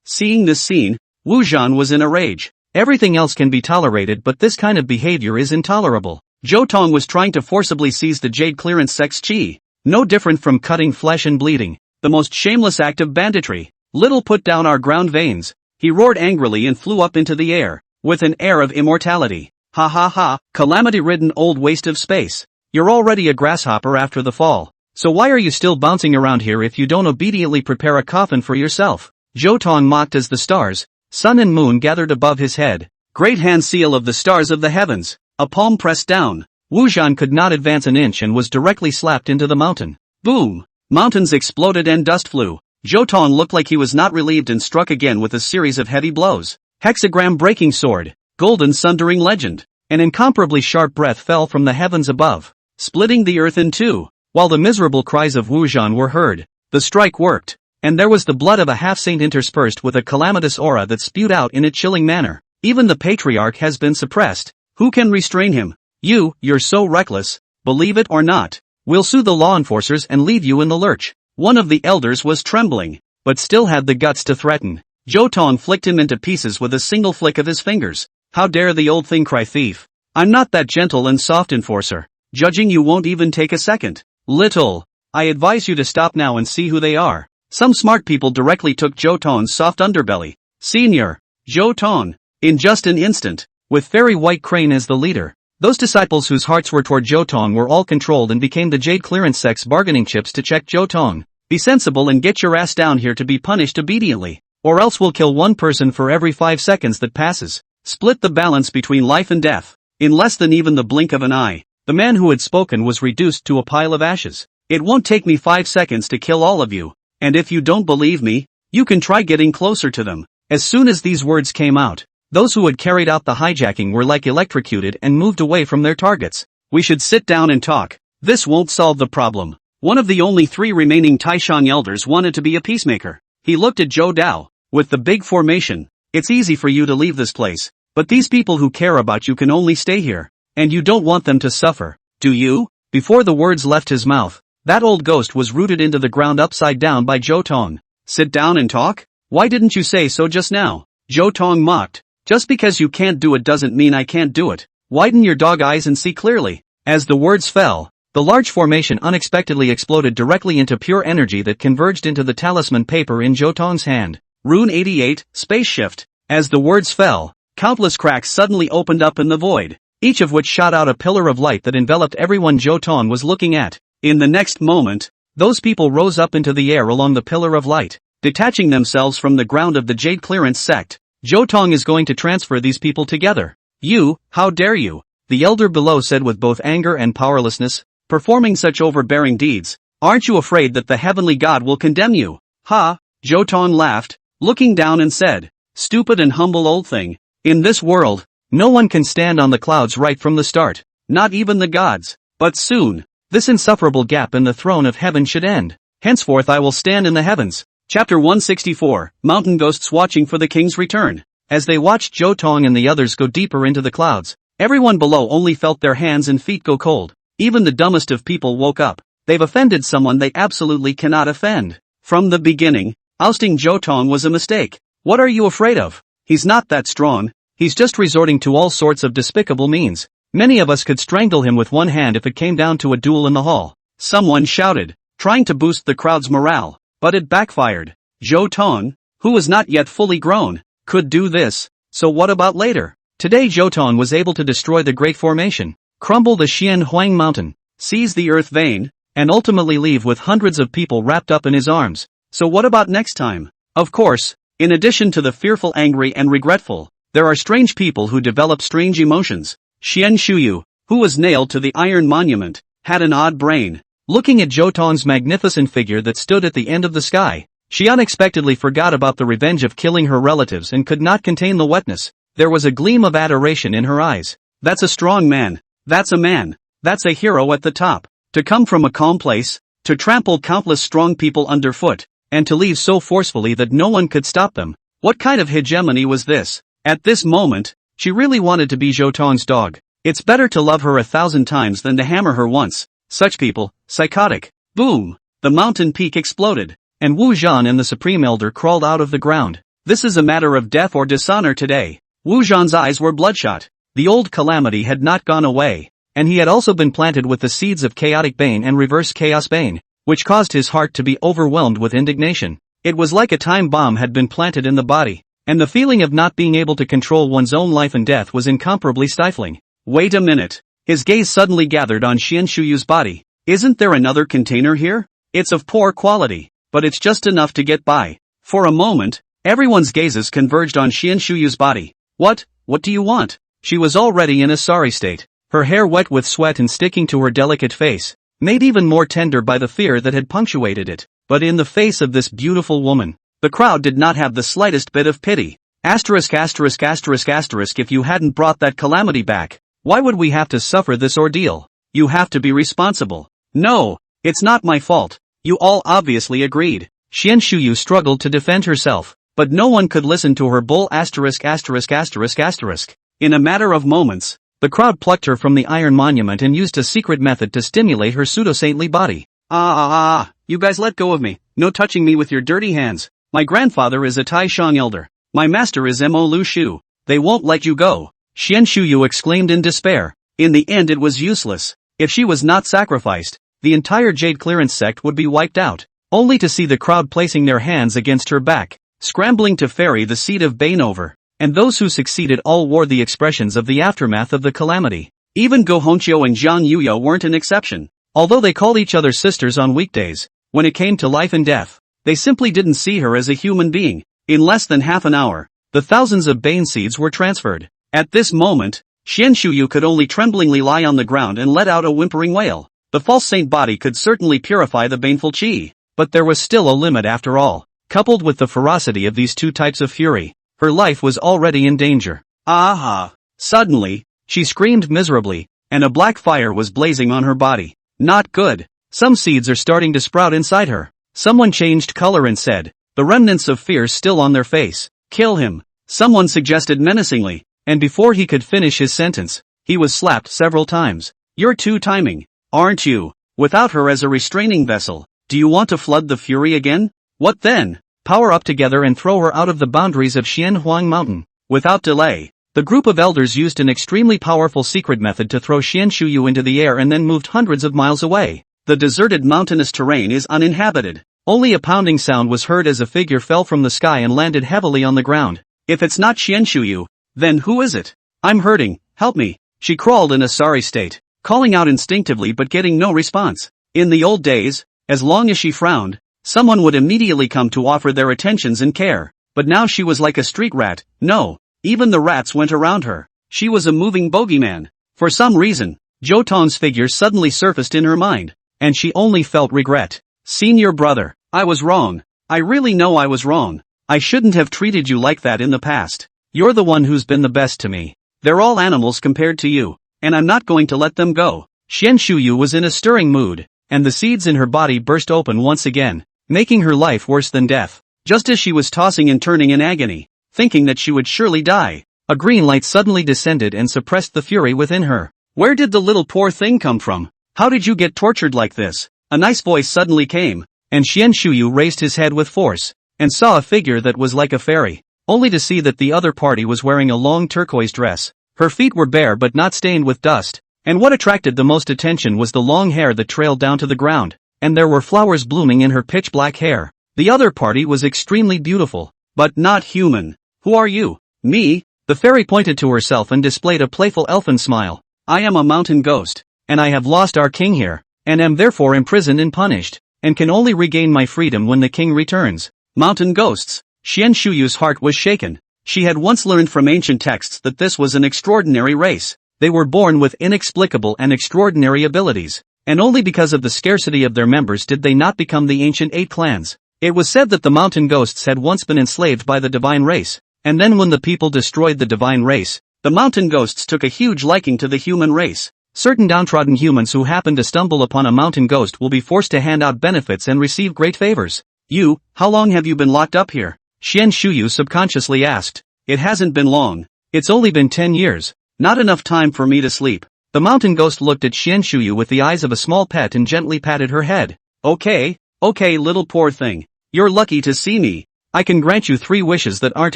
Seeing this scene, Wu Zhan was in a rage. Everything else can be tolerated, but this kind of behavior is intolerable. Zhou Tong was trying to forcibly seize the Jade Clearance Sect's chi. No different from cutting flesh and bleeding. The most shameless act of banditry. Little put down our ground veins. He roared angrily and flew up into the air, with an air of immortality. Ha ha ha, calamity-ridden old waste of space. You're already a grasshopper after the fall. So why are you still bouncing around here if you don't obediently prepare a coffin for yourself? Zhou Tong mocked as the stars, sun and moon gathered above his head. Great hand seal of the stars of the heavens. A palm pressed down. Wu Zhan could not advance an inch and was directly slapped into the mountain. Boom! Mountains exploded and dust flew. Zhou Tong looked like he was not relieved and struck again with a series of heavy blows. Hexagram breaking sword. Golden sundering legend. An incomparably sharp breath fell from the heavens above, splitting the earth in two. While the miserable cries of Wu Zhan were heard, the strike worked, and there was the blood of a half-saint interspersed with a calamitous aura that spewed out in a chilling manner. Even the patriarch has been suppressed. Who can restrain him? You're so reckless. Believe it or not, we'll sue the law enforcers and leave you in the lurch. One of the elders was trembling, but still had the guts to threaten. Zhou Tong flicked him into pieces with a single flick of his fingers. How dare the old thing cry thief? I'm not that gentle and soft, enforcer. Judging you won't even take a second. Little, I advise you to stop now and see who they are. Some smart people directly took Zhou Tong's soft underbelly. Senior, Zhou Tong. In just an instant, with Fairy White Crane as the leader, those disciples whose hearts were toward Zhou Tong were all controlled and became the Jade Clearance Sect's bargaining chips to check Zhou Tong. Be sensible and get your ass down here to be punished obediently, or else we'll kill one person for every 5 seconds that passes. Split the balance between life and death. In less than even the blink of an eye, the man who had spoken was reduced to a pile of ashes. It won't take me 5 seconds to kill all of you, and if you don't believe me, you can try getting closer to them. As soon as these words came out, those who had carried out the hijacking were like electrocuted and moved away from their targets. We should sit down and talk. This won't solve the problem. One of the only 3 remaining Taishang elders wanted to be a peacemaker. He looked at Zhou Dao. With the big formation, it's easy for you to leave this place, but these people who care about you can only stay here, and you don't want them to suffer, do you? Before the words left his mouth, that old ghost was rooted into the ground upside down by Zhou Tong. Sit down and talk? Why didn't you say so just now? Zhou Tong mocked. Just because you can't do it doesn't mean I can't do it. Widen your dog eyes and see clearly. As the words fell, The large formation unexpectedly exploded directly into pure energy that converged into the talisman paper in Zhou Tong's hand. Rune 88, Space Shift. As the words fell, countless cracks suddenly opened up in the void, each of which shot out a pillar of light that enveloped everyone Zhou Tong was looking at. In the next moment, those people rose up into the air along the pillar of light, detaching themselves from the ground of the Jade Clearance sect. Zhou Tong is going to transfer these people together. You, how dare you? The elder below said with both anger and powerlessness, performing such overbearing deeds. Aren't you afraid that the heavenly God will condemn you? Ha! Zhou Tong laughed, looking down and said, stupid and humble old thing. In this world, no one can stand on the clouds right from the start, not even the gods. But soon, this insufferable gap in the throne of heaven should end. Henceforth I will stand in the heavens. Chapter 164, Mountain Ghosts watching for the king's return. As they watched Zhou Tong and the others go deeper into the clouds, everyone below only felt their hands and feet go cold. Even the dumbest of people woke up. They've offended someone they absolutely cannot offend. From the beginning, ousting Zhou Tong was a mistake. What are you afraid of? He's not that strong. He's just resorting to all sorts of despicable means. Many of us could strangle him with one hand if it came down to a duel in the hall. Someone shouted, trying to boost the crowd's morale, but it backfired. Zhou Tong, who was not yet fully grown, could do this. So what about later? Today Zhou Tong was able to destroy the Great Formation, crumble the Xian Huang Mountain, seize the Earth Vein, and ultimately leave with hundreds of people wrapped up in his arms. So what about next time? Of course, in addition to the fearful, angry and regretful, there are strange people who develop strange emotions. Xian Shuyu, who was nailed to the iron monument, had an odd brain. Looking at Zhou Tong's magnificent figure that stood at the end of the sky, she unexpectedly forgot about the revenge of killing her relatives and could not contain the wetness. There was a gleam of adoration in her eyes. That's a strong man. That's a man. That's a hero at the top. To come from a calm place, to trample countless strong people underfoot, and to leave so forcefully that no one could stop them. What kind of hegemony was this? At this moment, she really wanted to be Zhou Tong's dog. It's better to love her 1,000 times than to hammer her once. Such people, psychotic. Boom! The mountain peak exploded, and Wu Zhan and the Supreme Elder crawled out of the ground. This is a matter of death or dishonor today. Wu Zhan's eyes were bloodshot. The old calamity had not gone away, and he had also been planted with the seeds of chaotic bane and reverse chaos bane, which caused his heart to be overwhelmed with indignation. It was like a time bomb had been planted in the body, and the feeling of not being able to control one's own life and death was incomparably stifling. Wait a minute. His gaze suddenly gathered on Xian Shuyu's body. Isn't there another container here? It's of poor quality, but it's just enough to get by. For a moment, everyone's gazes converged on Xian Shuyu's body. What do you want? She was already in a sorry state, her hair wet with sweat and sticking to her delicate face, made even more tender by the fear that had punctuated it. But in the face of this beautiful woman, the crowd did not have the slightest bit of pity. Asterisk asterisk asterisk asterisk if you hadn't brought that calamity back, why would we have to suffer this ordeal? You have to be responsible. No, it's not my fault. You all obviously agreed. Xian Shuyu struggled to defend herself, but no one could listen to her bull asterisk asterisk asterisk asterisk. In a matter of moments, the crowd plucked her from the iron monument and used a secret method to stimulate her pseudo-saintly body. You guys let go of me. No touching me with your dirty hands. My grandfather is a Tai Shang elder. My master is Mo Lu Shu. They won't let you go. Xian Shuyu exclaimed in despair. In the end it was useless. If she was not sacrificed, the entire Jade Clearance sect would be wiped out, only to see the crowd placing their hands against her back, scrambling to ferry the seed of bane over, and those who succeeded all wore the expressions of the aftermath of the calamity. Even Go Honqiu and Zhang Yuyo weren't an exception. Although they called each other sisters on weekdays, when it came to life and death, they simply didn't see her as a human being. In less than half an hour, the thousands of bane seeds were transferred. At this moment, Xian Shuyu could only tremblingly lie on the ground and let out a whimpering wail. The false saint body could certainly purify the baneful qi, but there was still a limit after all. Coupled with the ferocity of these two types of fury, her life was already in danger. Aha! Suddenly, she screamed miserably, and a black fire was blazing on her body. Not good. Some seeds are starting to sprout inside her. Someone changed color and said, the remnants of fear still on their face. Kill him. Someone suggested menacingly, and before he could finish his sentence, he was slapped several times. You're too timing, aren't you? Without her as a restraining vessel, do you want to flood the fury again? What then? Power up together and throw her out of the boundaries of Xian Huang Mountain. Without delay, The group of elders used an extremely powerful secret method to throw Xian Shuyu into the air and then moved hundreds of miles away. The deserted mountainous terrain is uninhabited. Only a pounding sound was heard as a figure fell from the sky and landed heavily on the ground. If it's not Xian Shuyu, then who is it? I'm hurting, help me. She crawled in a sorry state, calling out instinctively but getting no response. In the old days, as long as she frowned, someone would immediately come to offer their attentions and care. But now she was like a street rat. No, even the rats went around her. She was a moving bogeyman. For some reason, Zhou Tong's figure suddenly surfaced in her mind, and she only felt regret. Senior brother, I was wrong. I really know I was wrong. I shouldn't have treated you like that in the past. You're the one who's been the best to me. They're all animals compared to you, and I'm not going to let them go. Xian Shuyu was in a stirring mood, and the seeds in her body burst open once again, making her life worse than death. Just as she was tossing and turning in agony, thinking that she would surely die, a green light suddenly descended and suppressed the fury within her. Where did the little poor thing come from? How did you get tortured like this? A nice voice suddenly came, and Xian Shuyu raised his head with force, and saw a figure that was like a fairy, only to see that the other party was wearing a long turquoise dress. Her feet were bare but not stained with dust, and what attracted the most attention was the long hair that trailed down to the ground, and there were flowers blooming in her pitch black hair. The other party was extremely beautiful, but not human. Who are you? Me? The fairy pointed to herself and displayed a playful elfin smile. I am a mountain ghost, and I have lost our king here, and am therefore imprisoned and punished, and can only regain my freedom when the king returns. Mountain ghosts. Xian Shuyu's heart was shaken. She had once learned from ancient texts that this was an extraordinary race. They were born with inexplicable and extraordinary abilities, and only because of the scarcity of their members did they not become the ancient 8 clans. It was said that the mountain ghosts had once been enslaved by the divine race, and then when the people destroyed the divine race, the mountain ghosts took a huge liking to the human race. Certain downtrodden humans who happen to stumble upon a mountain ghost will be forced to hand out benefits and receive great favors. You, how long have you been locked up here? Xian Shuyu subconsciously asked. It hasn't been long. It's only been 10 years. Not enough time for me to sleep. The mountain ghost looked at Xian Shuyu with the eyes of a small pet and gently patted her head. Okay, little poor thing. You're lucky to see me. I can grant you 3 wishes that aren't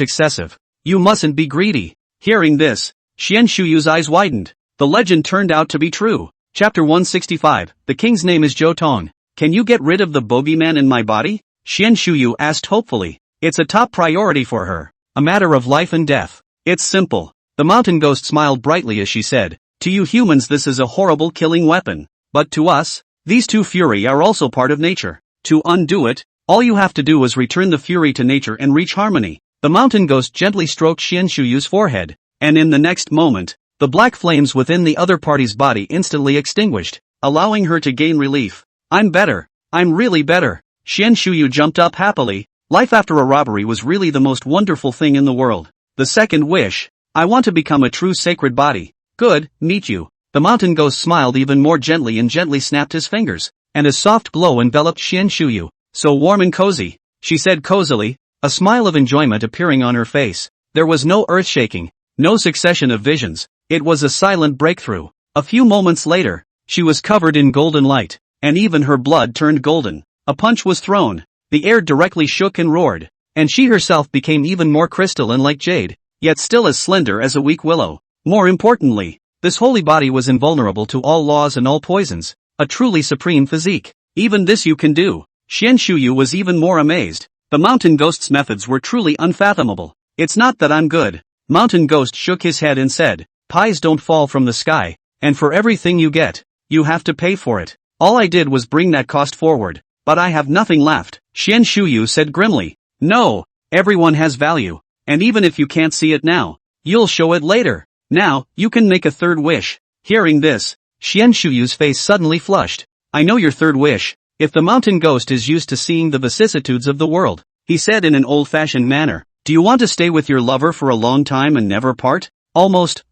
excessive. You mustn't be greedy. Hearing this, Xian Shuyu's eyes widened. The legend turned out to be true. Chapter 165, the king's name is Zhou Tong. Can you get rid of the bogeyman in my body? Xian Shuyu asked hopefully. It's a top priority for her. A matter of life and death. It's simple. The mountain ghost smiled brightly as she said, to you humans this is a horrible killing weapon. But to us, these 2 fury are also part of nature. To undo it, all you have to do is return the fury to nature and reach harmony. The mountain ghost gently stroked Xian Shuyu's forehead, and in the next moment, the black flames within the other party's body instantly extinguished, allowing her to gain relief. I'm better. I'm really better. Xian Shuyu jumped up happily. Life after a robbery was really the most wonderful thing in the world. The second wish. I want to become a true sacred body. Good, meet you. The mountain ghost smiled even more gently and gently snapped his fingers, and a soft glow enveloped Xian Shuyu. So warm and cozy, she said cozily, a smile of enjoyment appearing on her face. There was no earth-shaking, no succession of visions. It was a silent breakthrough. A few moments later, she was covered in golden light, and even her blood turned golden. A punch was thrown, the air directly shook and roared, and she herself became even more crystalline like jade, yet still as slender as a weak willow. More importantly, this holy body was invulnerable to all laws and all poisons, a truly supreme physique. Even this you can do. Xian Shuyu was even more amazed. The mountain ghost's methods were truly unfathomable. It's not that I'm good. Mountain ghost shook his head and said, pies don't fall from the sky, and for everything you get, you have to pay for it. All I did was bring that cost forward, but I have nothing left. Xian Shuyu said grimly, no, everyone has value, and even if you can't see it now, you'll show it later. Now, you can make a 3rd wish. Hearing this, Xian Shuyu's face suddenly flushed. I know your 3rd wish. If the mountain ghost is used to seeing the vicissitudes of the world, he said in an old-fashioned manner, do you want to stay with your lover for a long time and never part? Almost.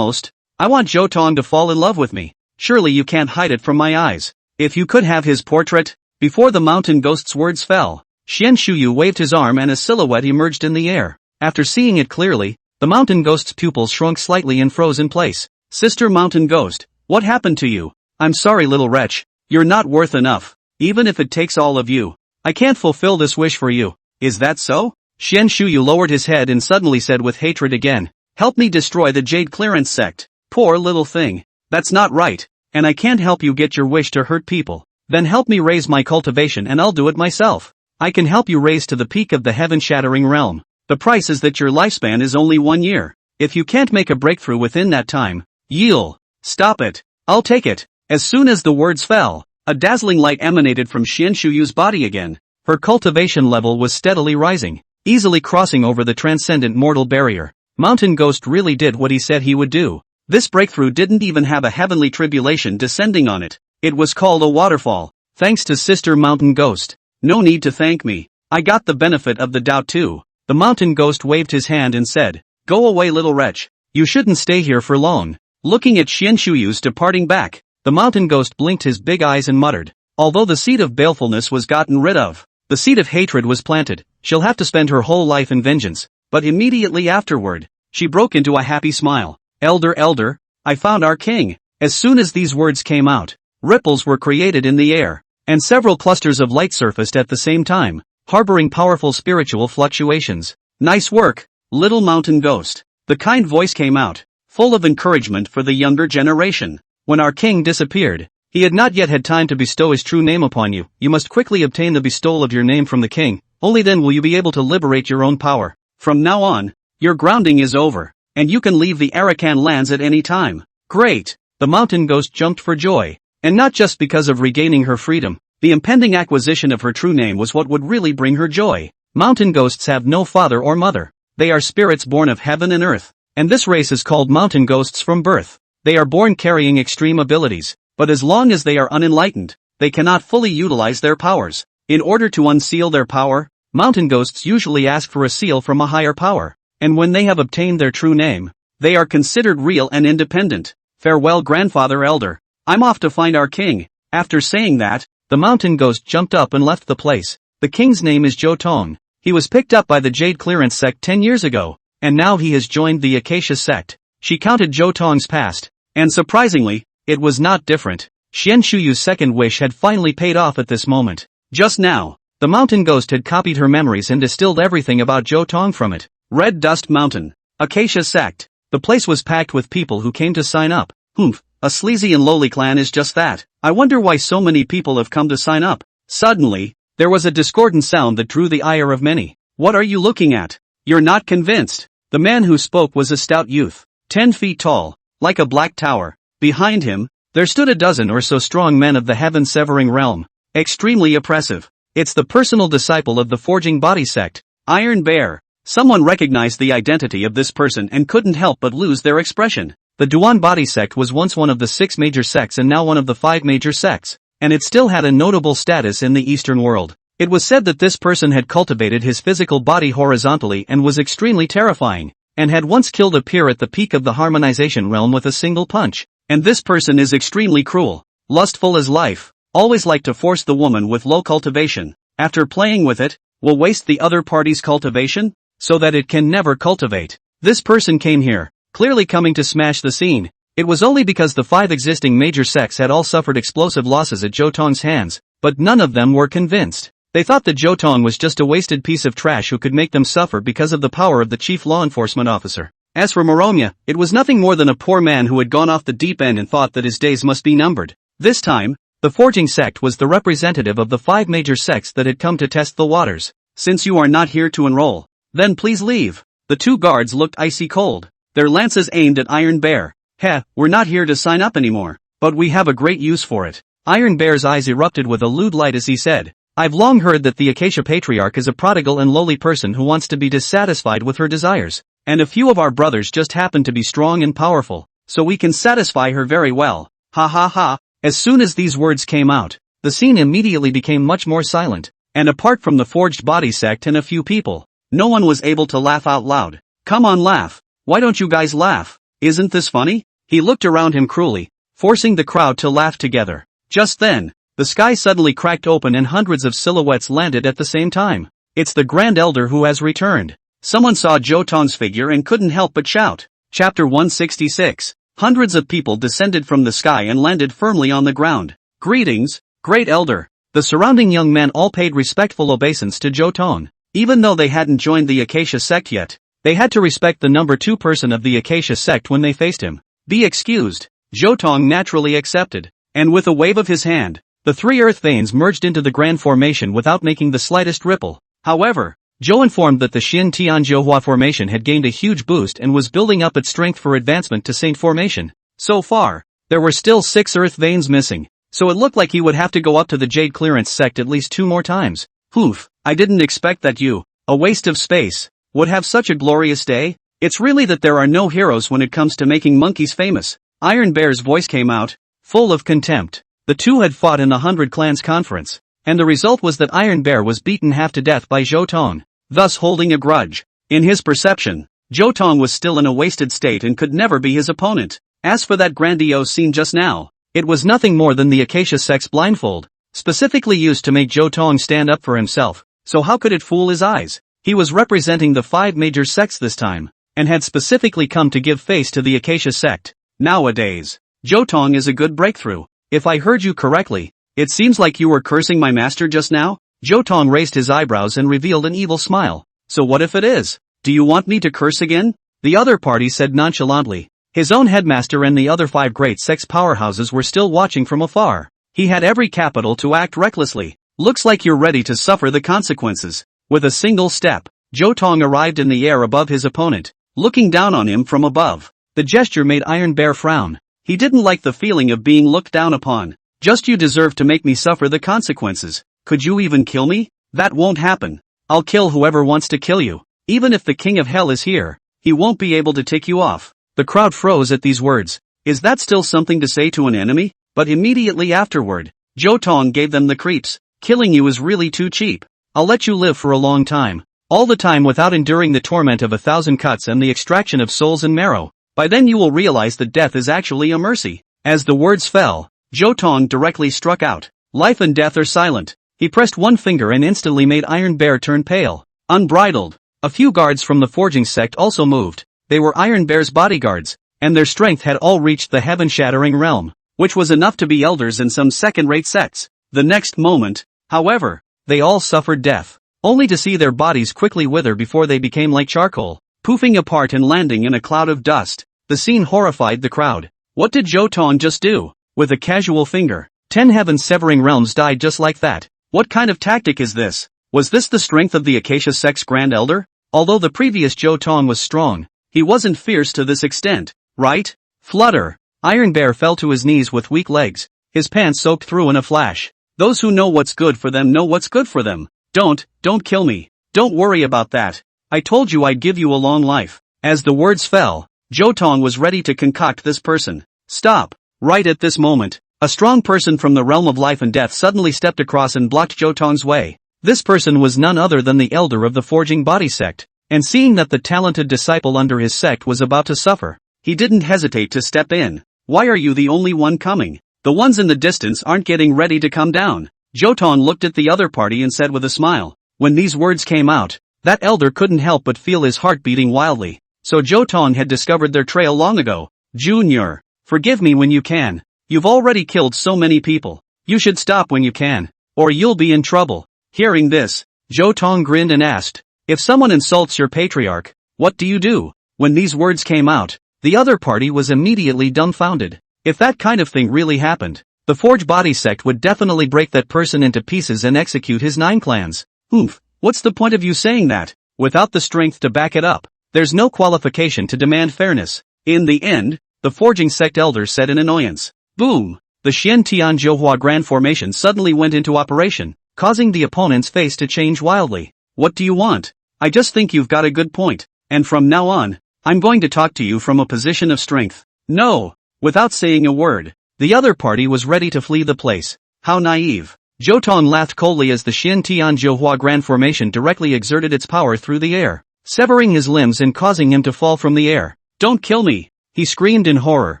I want Zhou Tong to fall in love with me. Surely you can't hide it from my eyes. If you could have his portrait. Before the mountain ghost's words fell, Xian Shuyu waved his arm and a silhouette emerged in the air. After seeing it clearly, the mountain ghost's pupils shrunk slightly and froze in place. Sister mountain ghost, what happened to you? I'm sorry little wretch, you're not worth enough. Even if it takes all of you, I can't fulfill this wish for you. Is that so? Xian Shuyu lowered his head and suddenly said with hatred again, Help me destroy the Jade Clearance sect. Poor little thing. That's not right. And I can't help you get your wish to hurt people. Then help me raise my cultivation and I'll do it myself. I can help you raise to the peak of the heaven-shattering realm. The price is that your lifespan is only 1 year. If you can't make a breakthrough within that time, you'll stop it. I'll take it. As soon as the words fell, a dazzling light emanated from Xian Shuyu's body again. Her cultivation level was steadily rising, easily crossing over the transcendent mortal barrier. Mountain Ghost really did what he said he would do. This breakthrough didn't even have a heavenly tribulation descending on it. It was called a waterfall. Thanks to Sister Mountain Ghost. No need to thank me. I got the benefit of the doubt too. The Mountain Ghost waved his hand and said, "Go away, little wretch. You shouldn't stay here for long." Looking at Xian Shuyu's departing back, the Mountain Ghost blinked his big eyes and muttered, "Although the seed of balefulness was gotten rid of, the seed of hatred was planted. She'll have to spend her whole life in vengeance." But immediately afterward, she broke into a happy smile. Elder, I found our king." As soon as these words came out, ripples were created in the air, and several clusters of light surfaced at the same time, harboring powerful spiritual fluctuations. "Nice work, little Mountain Ghost." The kind voice came out, full of encouragement for the younger generation. "When our king disappeared, he had not yet had time to bestow his true name upon you. You must quickly obtain the bestowal of your name from the king. Only then will you be able to liberate your own power. From now on, your grounding is over, and you can leave the Arakan lands at any time." "Great!" The Mountain Ghost jumped for joy. And not just because of regaining her freedom. The impending acquisition of her true name was what would really bring her joy. Mountain Ghosts have no father or mother. They are spirits born of heaven and earth. And this race is called Mountain Ghosts from birth. They are born carrying extreme abilities, but as long as they are unenlightened, they cannot fully utilize their powers. In order to unseal their power, Mountain Ghosts usually ask for a seal from a higher power. And when they have obtained their true name, they are considered real and independent. Farewell, Grandfather Elder. I'm off to find our king. After saying that, the Mountain Ghost jumped up and left the place. The king's name is Zhou Tong. He was picked up by the Jade Clearance sect 10 years ago, and now he has joined the Acacia sect. She counted Zhou Tong's past, and surprisingly, it was not different. Xian Shuyu's second wish had finally paid off at this moment. Just now, the Mountain Ghost had copied her memories and distilled everything about Zhou Tong from it. Red Dust Mountain. Acacia sect. The place was packed with people who came to sign up. Humph, a sleazy and lowly clan is just that. I wonder why so many people have come to sign up. Suddenly, there was a discordant sound that drew the ire of many. "What are you looking at? You're not convinced." The man who spoke was a stout youth, 10 feet tall, like a black tower. Behind him, there stood a dozen or so strong men of the heaven-severing realm, extremely oppressive. It's the personal disciple of the Forging Body sect, Iron Bear. Someone recognized the identity of this person and couldn't help but lose their expression. The Duan Body sect was once one of the 6 major sects and now one of the 5 major sects, and it still had a notable status in the Eastern world. It was said that this person had cultivated his physical body horizontally and was extremely terrifying, and had once killed a peer at the peak of the harmonization realm with a single punch. And this person is extremely cruel, lustful as life, always like to force the woman with low cultivation, after playing with it, will waste the other party's cultivation, so that it can never cultivate. This person came here, clearly coming to smash the scene. It was only because the 5 existing major sects had all suffered explosive losses at Zhou Tong's hands, but none of them were convinced. They thought that Zhou Tong was just a wasted piece of trash who could make them suffer because of the power of the chief law enforcement officer. As for Moromya, it was nothing more than a poor man who had gone off the deep end and thought that his days must be numbered. This time, the Forging sect was the representative of the 5 major sects that had come to test the waters. "Since you are not here to enroll, then please leave." The 2 guards looked icy cold, their lances aimed at Iron Bear. "Heh, we're not here to sign up anymore, but we have a great use for it." Iron Bear's eyes erupted with a lewd light as he said, "I've long heard that the Acacia Patriarch is a prodigal and lowly person who wants to be dissatisfied with her desires, and a few of our brothers just happen to be strong and powerful, so we can satisfy her very well. Ha ha ha." As soon as these words came out, the scene immediately became much more silent, and apart from the Forged Body sect and a few people, no one was able to laugh out loud. "Come on, laugh. Why don't you guys laugh? Isn't this funny?" He looked around him cruelly, forcing the crowd to laugh together. Just then, the sky suddenly cracked open and hundreds of silhouettes landed at the same time. "It's the Grand Elder who has returned." Someone saw Zhou Tong's figure and couldn't help but shout. Chapter 166. Hundreds of people descended from the sky and landed firmly on the ground. "Greetings, Great Elder." The surrounding young men all paid respectful obeisance to Zhou Tong. Even though they hadn't joined the Acacia sect yet, They had to respect the number 2 person of the Acacia sect when they faced him. Be excused. Zhou Tong naturally accepted. And with a wave of his hand, the 3 earth veins merged into the grand formation without making the slightest ripple. However, Zhou informed that the Xin Tianzhouhua formation had gained a huge boost and was building up its strength for advancement to Saint formation. So far, there were still 6 earth veins missing, so it looked like he would have to go up to the Jade Clearance sect at least 2 more times. Oof, I didn't expect that you, a waste of space, would have such a glorious day. It's really that there are no heroes when it comes to making monkeys famous. Iron Bear's voice came out, full of contempt. The two had fought in the 100 Clans conference, and the result was that Iron Bear was beaten half to death by Zhou Tong, thus holding a grudge. In his perception, Zhou Tong was still in a wasted state and could never be his opponent. As for that grandiose scene just now, it was nothing more than the Acacia sect's blindfold, specifically used to make Zhou Tong stand up for himself, so how could it fool his eyes? He was representing the 5 major sects this time, and had specifically come to give face to the Acacia sect. Nowadays, Zhou Tong is a good breakthrough. If I heard you correctly, it seems like you were cursing my master just now? Zhou Tong raised his eyebrows and revealed an evil smile. So what if it is? Do you want me to curse again? The other party said nonchalantly. His own headmaster and the other 5 great sex powerhouses were still watching from afar. He had every capital to act recklessly. Looks like you're ready to suffer the consequences. With a single step, Zhou Tong arrived in the air above his opponent, looking down on him from above. The gesture made Iron Bear frown. He didn't like the feeling of being looked down upon. Just you deserve to make me suffer the consequences. Could you even kill me? That won't happen. I'll kill whoever wants to kill you. Even if the King of Hell is here, he won't be able to take you off. The crowd froze at these words. Is that still something to say to an enemy? But immediately afterward, Zhou Tong gave them the creeps. Killing you is really too cheap. I'll let you live for a long time. All the time without enduring the torment of 1,000 cuts and the extraction of souls and marrow. By then you will realize that death is actually a mercy. As the words fell, Zhou Tong directly struck out. Life and death are silent. He pressed one finger and instantly made Iron Bear turn pale. Unbridled. A few guards from the Forging sect also moved. They were Iron Bear's bodyguards, and their strength had all reached the heaven-shattering realm, which was enough to be elders in some second-rate sects. The next moment, however, they all suffered death, only to see their bodies quickly wither before they became like charcoal, poofing apart and landing in a cloud of dust. The scene horrified the crowd. What did Zhou Tong just do? With a casual finger, 10 heaven-severing realms died just like that. What kind of tactic is this? Was this the strength of the Acacia sect's Grand Elder? Although the previous Zhou Tong was strong, he wasn't fierce to this extent, right? Flutter. Iron Bear fell to his knees with weak legs, his pants soaked through in a flash. Those who know what's good for them know what's good for them. Don't kill me. Don't worry about that. I told you I'd give you a long life. As the words fell, Zhou Tong was ready to concoct this person. Stop. Right at this moment, a strong person from the realm of life and death suddenly stepped across and blocked Zhou Tong's way. This person was none other than the elder of the Forging Body sect, and seeing that the talented disciple under his sect was about to suffer, he didn't hesitate to step in. Why are you the only one coming? The ones in the distance aren't getting ready to come down. Zhou Tong looked at the other party and said with a smile. When these words came out, that elder couldn't help but feel his heart beating wildly. So Zhou Tong had discovered their trail long ago. Junior, forgive me when you can. You've already killed so many people. You should stop when you can, or you'll be in trouble. Hearing this, Zhou Tong grinned and asked, if someone insults your patriarch, what do you do? When these words came out, the other party was immediately dumbfounded. If that kind of thing really happened, the Forge Body sect would definitely break that person into pieces and execute his 9 clans. Oomph, what's the point of you saying that? Without the strength to back it up, there's no qualification to demand fairness. In the end, the Forging sect elder said in annoyance. Boom! The Xian Tianzhouhua Grand Formation suddenly went into operation, causing the opponent's face to change wildly. What do you want? I just think you've got a good point, and from now on, I'm going to talk to you from a position of strength. No! Without saying a word, the other party was ready to flee the place. How naive. Zhou Tong laughed coldly as the Xian Tianzhouhua Grand Formation directly exerted its power through the air, severing his limbs and causing him to fall from the air. Don't kill me! He screamed in horror,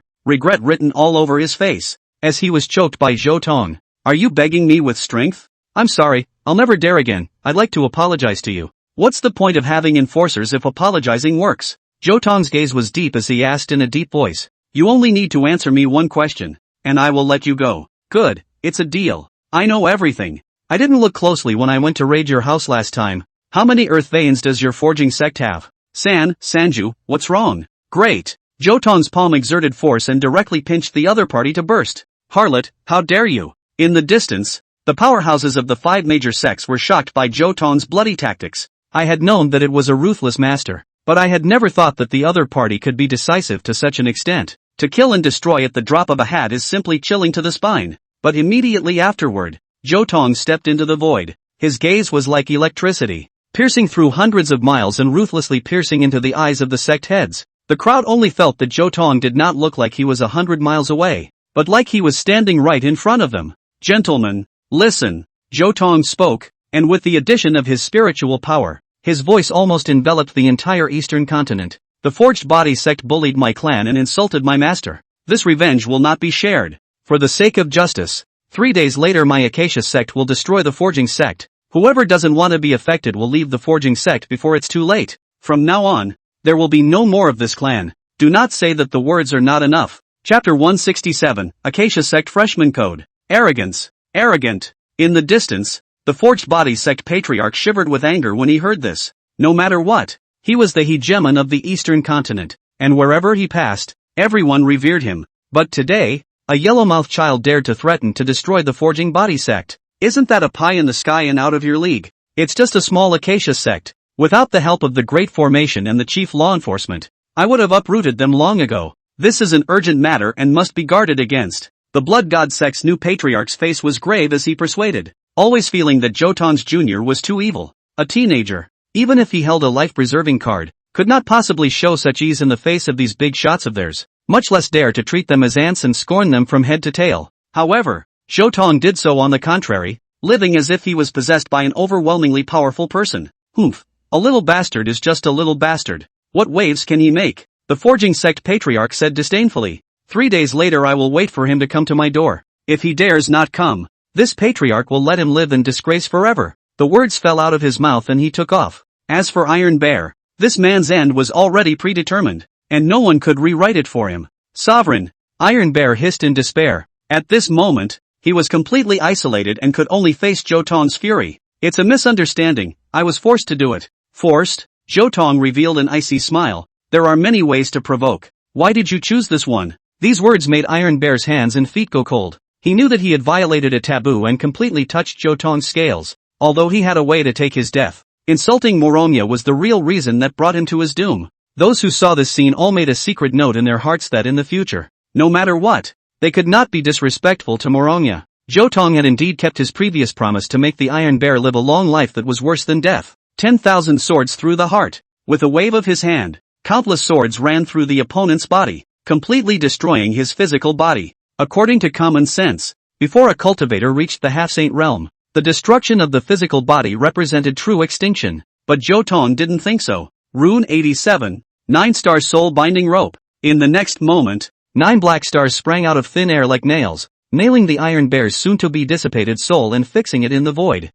regret written all over his face, as he was choked by Zhou Tong. Are you begging me with strength? I'm sorry, I'll never dare again. I'd like to apologize to you. What's the point of having enforcers if apologizing works? Zhou Tong's gaze was deep as he asked in a deep voice. You only need to answer me one question, and I will let you go. Good, it's a deal. I know everything. I didn't look closely when I went to raid your house last time. How many earth veins does your forging sect have? Sanju, what's wrong? Great. Zhou Tong's palm exerted force and directly pinched the other party to burst. Harlot, how dare you? In the distance, the powerhouses of the 5 major sects were shocked by Zhou Tong's bloody tactics. I had known that it was a ruthless master, but I had never thought that the other party could be decisive to such an extent. To kill and destroy at the drop of a hat is simply chilling to the spine. But immediately afterward, Zhou Tong stepped into the void. His gaze was like electricity, piercing through hundreds of miles and ruthlessly piercing into the eyes of the sect heads. The crowd only felt that Zhou Tong did not look like he was 100 miles away, but like he was standing right in front of them. Gentlemen, listen. Zhou Tong spoke, and with the addition of his spiritual power, his voice almost enveloped the entire eastern continent. The forged body sect bullied my clan and insulted my master. This revenge will not be shared. For the sake of justice, 3 days later my Acacia sect will destroy the forging sect. Whoever doesn't want to be affected will leave the forging sect before it's too late. From now on, there will be no more of this clan. Do not say that the words are not enough. Chapter 167, Acacia Sect Freshman Code. Arrogance. Arrogant. In the distance, the forged body sect patriarch shivered with anger when he heard this. No matter what, he was the hegemon of the eastern continent, and wherever he passed, everyone revered him. But today, a yellow-mouthed child dared to threaten to destroy the forging body sect. Isn't that a pie in the sky and out of your league? It's just a small Acacia sect. Without the help of the Great Formation and the chief law enforcement, I would have uprooted them long ago. This is an urgent matter and must be guarded against. The Blood God sect's new patriarch's face was grave as he persuaded, always feeling that Zhou Tong's Jr. was too evil. A teenager, even if he held a life-preserving card, could not possibly show such ease in the face of these big shots of theirs, much less dare to treat them as ants and scorn them from head to tail. However, Zhou Tong did so on the contrary, living as if he was possessed by an overwhelmingly powerful person. Humph. A little bastard is just a little bastard. What waves can he make? The forging sect patriarch said disdainfully. 3 days later I will wait for him to come to my door. If he dares not come, this patriarch will let him live in disgrace forever. The words fell out of his mouth and he took off. As for Iron Bear, this man's end was already predetermined, and no one could rewrite it for him. Sovereign, Iron Bear hissed in despair. At this moment, he was completely isolated and could only face Zhou Tong's fury. It's a misunderstanding, I was forced to do it. Forced? Zhou Tong revealed an icy smile. There are many ways to provoke. Why did you choose this one? These words made Iron Bear's hands and feet go cold. He knew that he had violated a taboo and completely touched Zhou Tong's scales, although he had a way to take his death. Insulting Moronia was the real reason that brought him to his doom. Those who saw this scene all made a secret note in their hearts that in the future, no matter what, they could not be disrespectful to Moronia. Zhou Tong had indeed kept his previous promise to make the Iron Bear live a long life that was worse than death. 10,000 swords through the heart. With a wave of his hand, countless swords ran through the opponent's body, completely destroying his physical body. According to common sense, before a cultivator reached the half-saint realm, the destruction of the physical body represented true extinction. But Zhou Tong didn't think so. Rune 87, 9-star soul binding rope. In the next moment, 9 black stars sprang out of thin air like nails, nailing the Iron Bear's soon-to-be dissipated soul and fixing it in the void.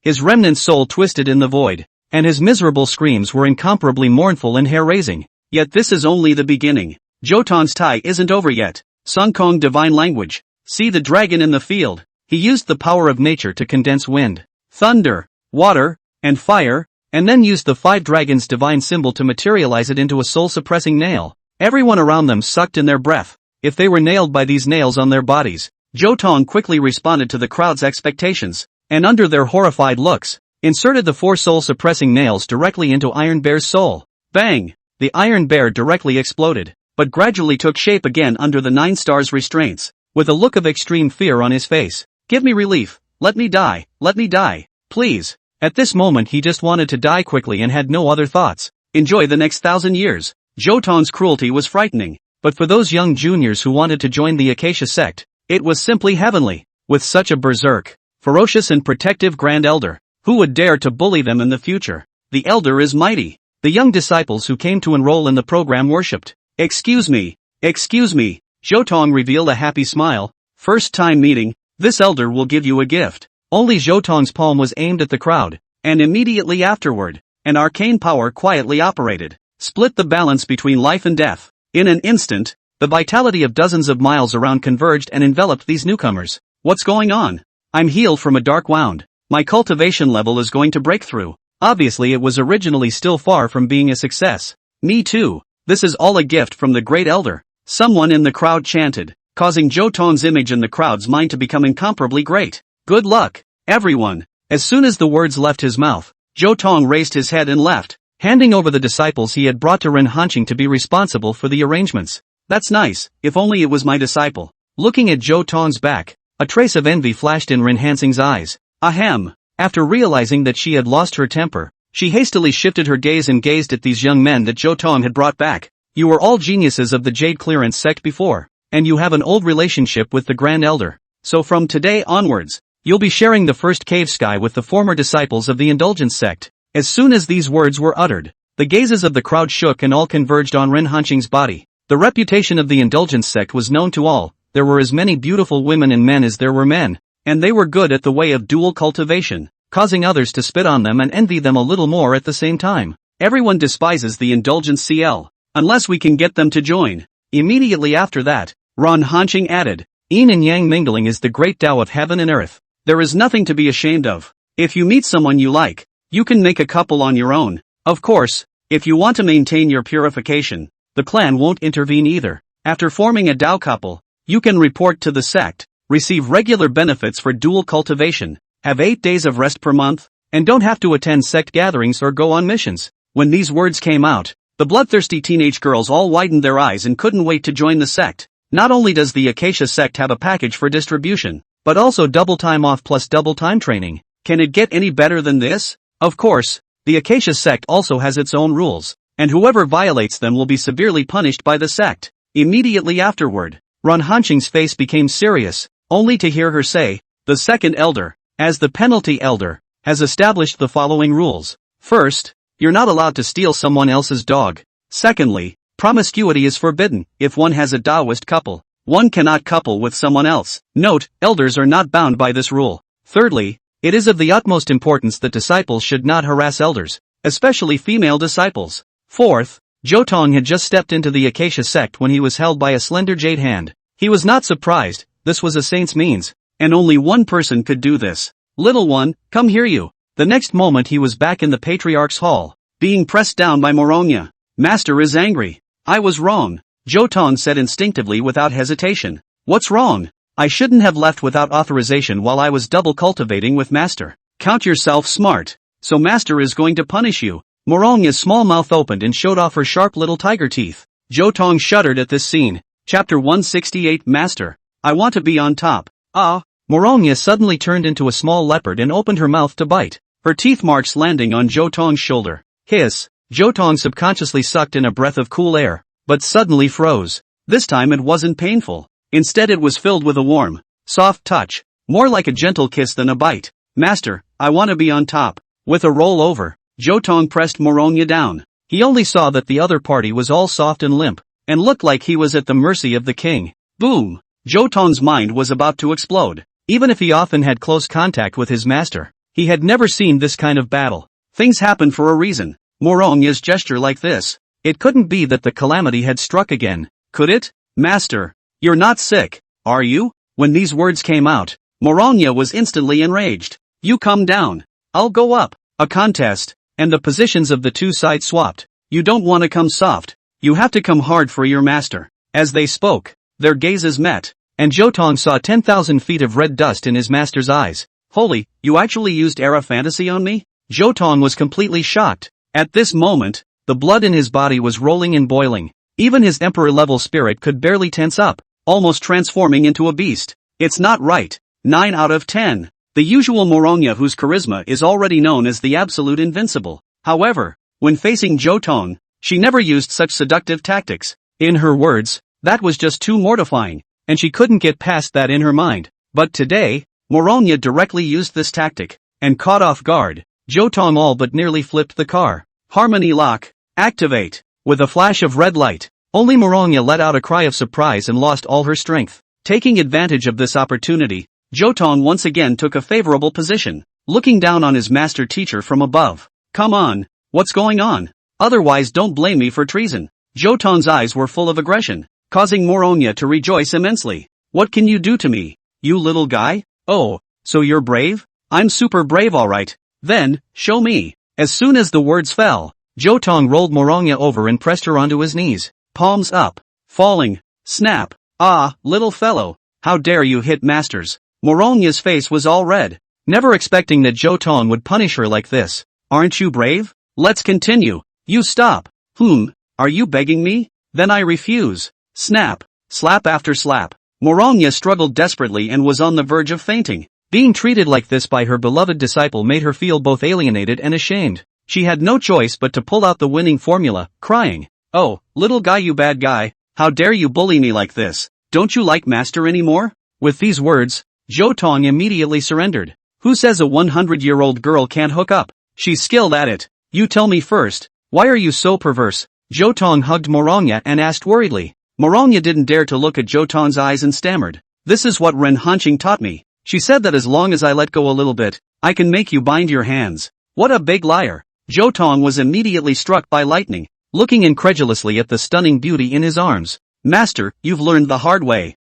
His remnant soul twisted in the void, and his miserable screams were incomparably mournful and hair-raising. Yet this is only the beginning. Zhou Tong's tie isn't over yet. Sung Kong divine language. See the dragon in the field. He used the power of nature to condense wind, thunder, water, and fire, and then used the 5 dragons' divine symbol to materialize it into a soul-suppressing nail. Everyone around them sucked in their breath. If they were nailed by these nails on their bodies, Zhou Tong quickly responded to the crowd's expectations, and under their horrified looks, inserted the 4 soul-suppressing nails directly into Iron Bear's soul. Bang! The Iron Bear directly exploded, but gradually took shape again under the 9 stars' restraints, with a look of extreme fear on his face. Give me relief, let me die, please. At this moment he just wanted to die quickly and had no other thoughts. Enjoy the next 1,000 years. Zhou Tong's cruelty was frightening, but for those young juniors who wanted to join the Acacia sect, it was simply heavenly. With such a berserk, ferocious and protective Grand Elder, who would dare to bully them in the future? The Elder is mighty. The young disciples who came to enroll in the program worshipped. Excuse me. Zhou Tong revealed a happy smile. First time meeting, this Elder will give you a gift. Only Zhou Tong's palm was aimed at the crowd, and immediately afterward, an arcane power quietly operated, split the balance between life and death. In an instant, the vitality of dozens of miles around converged and enveloped these newcomers. What's going on? I'm healed from a dark wound. My cultivation level is going to break through. Obviously it was originally still far from being a success. Me too. This is all a gift from the great elder. Someone in the crowd chanted, causing Zhou Tong's image in the crowd's mind to become incomparably great. Good luck, everyone. As soon as the words left his mouth, Zhou Tong raised his head and left, handing over the disciples he had brought to Ren Hanqing to be responsible for the arrangements. That's nice, if only it was my disciple. Looking at Zhou Tong's back, a trace of envy flashed in Ren Hanqing's eyes. Ahem. After realizing that she had lost her temper, she hastily shifted her gaze and gazed at these young men that Zhou Tong had brought back. You were all geniuses of the Jade Clearance sect before, and you have an old relationship with the Grand Elder. So from today onwards, you'll be sharing the first cave sky with the former disciples of the Indulgence sect. As soon as these words were uttered, the gazes of the crowd shook and all converged on Ren Hanqing's body. The reputation of the Indulgence sect was known to all. There were as many beautiful women and men as there were men, and they were good at the way of dual cultivation, causing others to spit on them and envy them a little more at the same time. Everyone despises the Indulgence CL, unless we can get them to join. Immediately after that, Ren Hanqing added, Yin and Yang mingling is the great Tao of heaven and earth. There is nothing to be ashamed of. If you meet someone you like, you can make a couple on your own. Of course, if you want to maintain your purification, the clan won't intervene either. After forming a Tao couple, you can report to the sect, receive regular benefits for dual cultivation, have 8 days of rest per month, and don't have to attend sect gatherings or go on missions. When these words came out, the bloodthirsty teenage girls all widened their eyes and couldn't wait to join the sect. Not only does the Acacia sect have a package for distribution, but also double time off plus double time training. Can it get any better than this? Of course, the Acacia sect also has its own rules, and whoever violates them will be severely punished by the sect. Immediately afterward, Ren Hanqing's face became serious, only to hear her say, the second elder, as the penalty elder, has established the following rules. First, you're not allowed to steal someone else's dog. Secondly, promiscuity is forbidden. If one has a Taoist couple, one cannot couple with someone else. Note, elders are not bound by this rule. Thirdly, it is of the utmost importance that disciples should not harass elders, especially female disciples. Fourth, Zhou Tong had just stepped into the Acacia sect when he was held by a slender jade hand. He was not surprised, this was a saint's means, and only one person could do this. Little one, come here you. The next moment he was back in the Patriarch's hall, being pressed down by Moronya. Master is angry. I was wrong, Zhou Tong said instinctively without hesitation. What's wrong? I shouldn't have left without authorization while I was double cultivating with Master. Count yourself smart. So Master is going to punish you. Moronya's small mouth opened and showed off her sharp little tiger teeth. Zhou Tong shuddered at this scene. Chapter 168 Master, I want to be on top. Ah! Moronya suddenly turned into a small leopard and opened her mouth to bite, her teeth marks landing on Zhou Tong's shoulder. Hiss! Zhou Tong subconsciously sucked in a breath of cool air, but suddenly froze. This time it wasn't painful. Instead it was filled with a warm, soft touch, more like a gentle kiss than a bite. Master, I want to be on top. With a roll over, Zhou Tong pressed Moronya down. He only saw that the other party was all soft and limp, and looked like he was at the mercy of the king. Boom! Zhou Tong's mind was about to explode. Even if he often had close contact with his master, he had never seen this kind of battle. Things happen for a reason. Moronya's gesture like this. It couldn't be that the calamity had struck again, could it? Master, you're not sick, are you? When these words came out, Moronya was instantly enraged. You come down. I'll go up. A contest, and the positions of the two sides swapped. You don't want to come soft. You have to come hard for your master. As they spoke, their gazes met, and Zhou Tong saw 10,000 feet of red dust in his master's eyes. Holy, you actually used era fantasy on me? Zhou Tong was completely shocked. At this moment, the blood in his body was rolling and boiling. Even his emperor-level spirit could barely tense up, almost transforming into a beast. It's not right. 9 out of 10. The usual Moronya whose charisma is already known as the absolute invincible. However, when facing Zhou Tong, she never used such seductive tactics. In her words, that was just too mortifying, and she couldn't get past that in her mind. But today, Moronya directly used this tactic, and caught off guard, Zhou Tong all but nearly flipped the car. Harmony lock, activate. With a flash of red light, only Moronya let out a cry of surprise and lost all her strength. Taking advantage of this opportunity, Zhou Tong once again took a favorable position, looking down on his master teacher from above. Come on, what's going on? Otherwise don't blame me for treason. Zhou Tong's eyes were full of aggression, causing Moronya to rejoice immensely. What can you do to me, you little guy? Oh, so you're brave? I'm super brave alright. Then, show me. As soon as the words fell, Zhou Tong rolled Morongya over and pressed her onto his knees, palms up, falling, snap. Ah, little fellow, how dare you hit masters. Morongya's face was all red, never expecting that Zhou Tong would punish her like this. Aren't you brave? Let's continue. You stop. Are you begging me? Then I refuse. Snap, slap after slap. Morongya struggled desperately and was on the verge of fainting. Being treated like this by her beloved disciple made her feel both alienated and ashamed. She had no choice but to pull out the winning formula, crying, "Oh, little guy, you bad guy, how dare you bully me like this? Don't you like master anymore?" With these words, Zhou Tong immediately surrendered. Who says a 100-year-old girl can't hook up? She's skilled at it. You tell me first, why are you so perverse? Zhou Tong hugged Morongya and asked worriedly. Morongya didn't dare to look at Zhou Tong's eyes and stammered. This is what Ren Hanqing taught me. She said that as long as I let go a little bit, I can make you bind your hands. What a big liar. Zhou Tong was immediately struck by lightning, looking incredulously at the stunning beauty in his arms. Master, you've learned the hard way.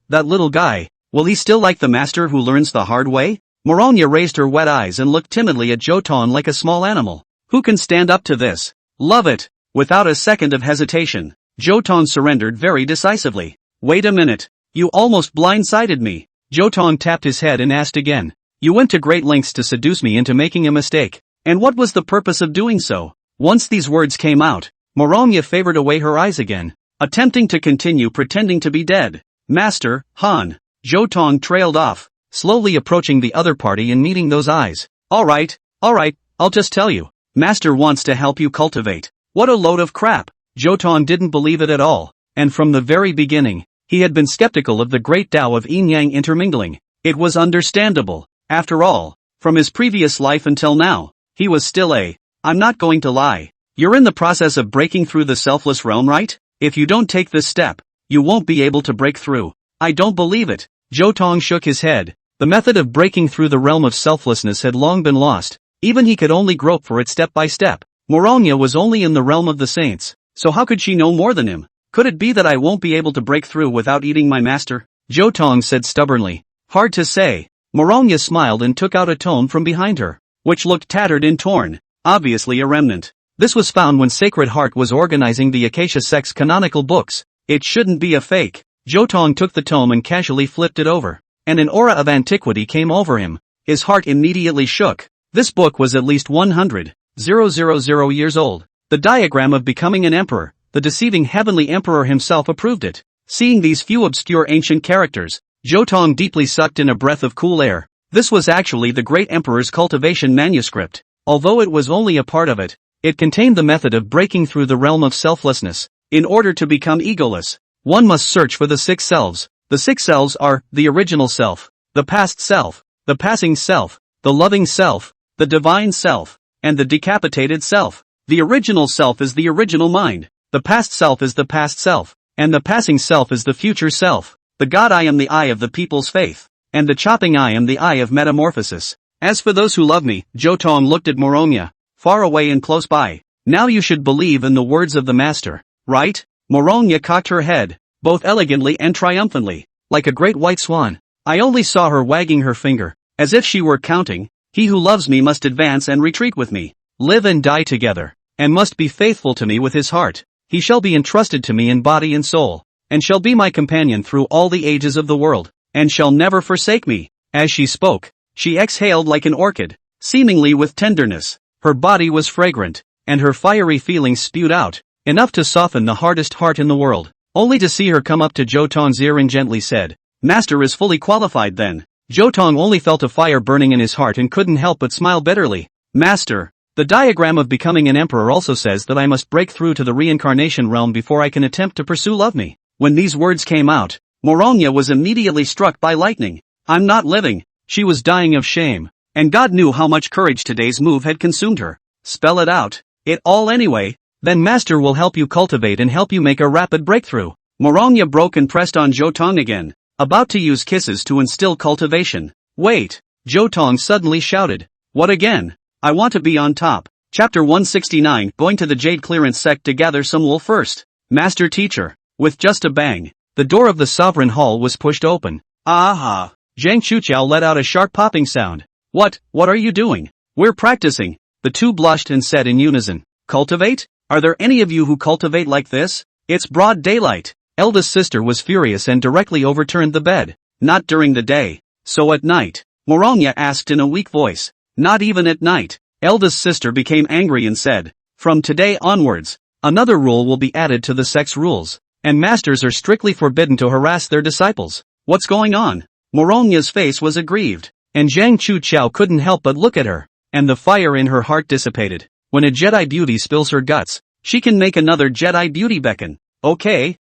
That little guy, will he still like the master who learns the hard way? Morongya raised her wet eyes and looked timidly at Zhou Tong like a small animal. Who can stand up to this? Love it. Without a second of hesitation, Zhou Tong surrendered very decisively. Wait a minute. You almost blindsided me. Zhou Tong tapped his head and asked again. You went to great lengths to seduce me into making a mistake. And what was the purpose of doing so? Once these words came out, Morongya favored away her eyes again, attempting to continue pretending to be dead. Master, Han. Zhou Tong trailed off, slowly approaching the other party and meeting those eyes. Alright, I'll just tell you. Master wants to help you cultivate. What a load of crap. Zhou Tong didn't believe it at all, and from the very beginning, he had been skeptical of the great Tao of yin-yang intermingling. It was understandable. After all, from his previous life until now, he was still I'm not going to lie. You're in the process of breaking through the selfless realm, right? If you don't take this step, you won't be able to break through. I don't believe it. Zhou Tong shook his head. The method of breaking through the realm of selflessness had long been lost. Even he could only grope for it step by step. Morongya was only in the realm of the saints, so how could she know more than him? Could it be that I won't be able to break through without eating my master? Zhou Tong said stubbornly. Hard to say. Morongya smiled and took out a tome from behind her, which looked tattered and torn, obviously a remnant. This was found when Sacred Heart was organizing the Acacia sect's canonical books. It shouldn't be a fake. Zhou Tong took the tome and casually flipped it over, and an aura of antiquity came over him. His heart immediately shook. This book was at least 100,000 years old. The diagram of becoming an emperor, the deceiving heavenly emperor himself approved it. Seeing these few obscure ancient characters, Zhou Tong deeply sucked in a breath of cool air. This was actually the great emperor's cultivation manuscript. Although it was only a part of it, it contained the method of breaking through the realm of selflessness. In order to become egoless, one must search for the 6 selves. The 6 selves are the original self, the past self, the passing self, the loving self, the divine self, and the decapitated self. The original self is the original mind, the past self is the past self, and the passing self is the future self. The God I am the eye of the people's faith, and the chopping I am the eye of metamorphosis. As for those who love me, Zhou Tong looked at Morongya, far away and close by. Now you should believe in the words of the master, right? Morongya cocked her head, both elegantly and triumphantly, like a great white swan. I only saw her wagging her finger, as if she were counting. He who loves me must advance and retreat with me, live and die together, and must be faithful to me with his heart. He shall be entrusted to me in body and soul, and shall be my companion through all the ages of the world, and shall never forsake me. As she spoke, she exhaled like an orchid, seemingly with tenderness. Her body was fragrant, and her fiery feelings spewed out, enough to soften the hardest heart in the world. Only to see her come up to Zhou Tong's ear and gently said, Master is fully qualified then. Zhou Tong only felt a fire burning in his heart and couldn't help but smile bitterly. Master, the diagram of becoming an emperor also says that I must break through to the reincarnation realm before I can attempt to pursue love me. When these words came out, Morongya was immediately struck by lightning. I'm not living. She was dying of shame, and God knew how much courage today's move had consumed her. Spell it out. It all anyway. Then Master will help you cultivate and help you make a rapid breakthrough. Morongya broke and pressed on Zhou Tong again, about to use kisses to instill cultivation. Wait! Zhou Tong suddenly shouted. What again? I want to be on top. Chapter 169. Going to the Jade Clearance sect to gather some wool first. Master Teacher. With just a bang, the door of the Sovereign Hall was pushed open. Aha! Zhang Chuqiao let out a sharp popping sound. What are you doing? We're practicing. The two blushed and said in unison, "Cultivate? Are there any of you who cultivate like this? It's broad daylight." Eldest sister was furious and directly overturned the bed. "Not during the day. So at night?" Morongya asked in a weak voice. "Not even at night." Eldest sister became angry and said, "From today onwards, another rule will be added to the sect's rules, and masters are strictly forbidden to harass their disciples." "What's going on?" Morongya's face was aggrieved, and Zhang Chu Chao couldn't help but look at her, and the fire in her heart dissipated. When a Jedi beauty spills her guts, she can make another Jedi beauty beckon. Okay,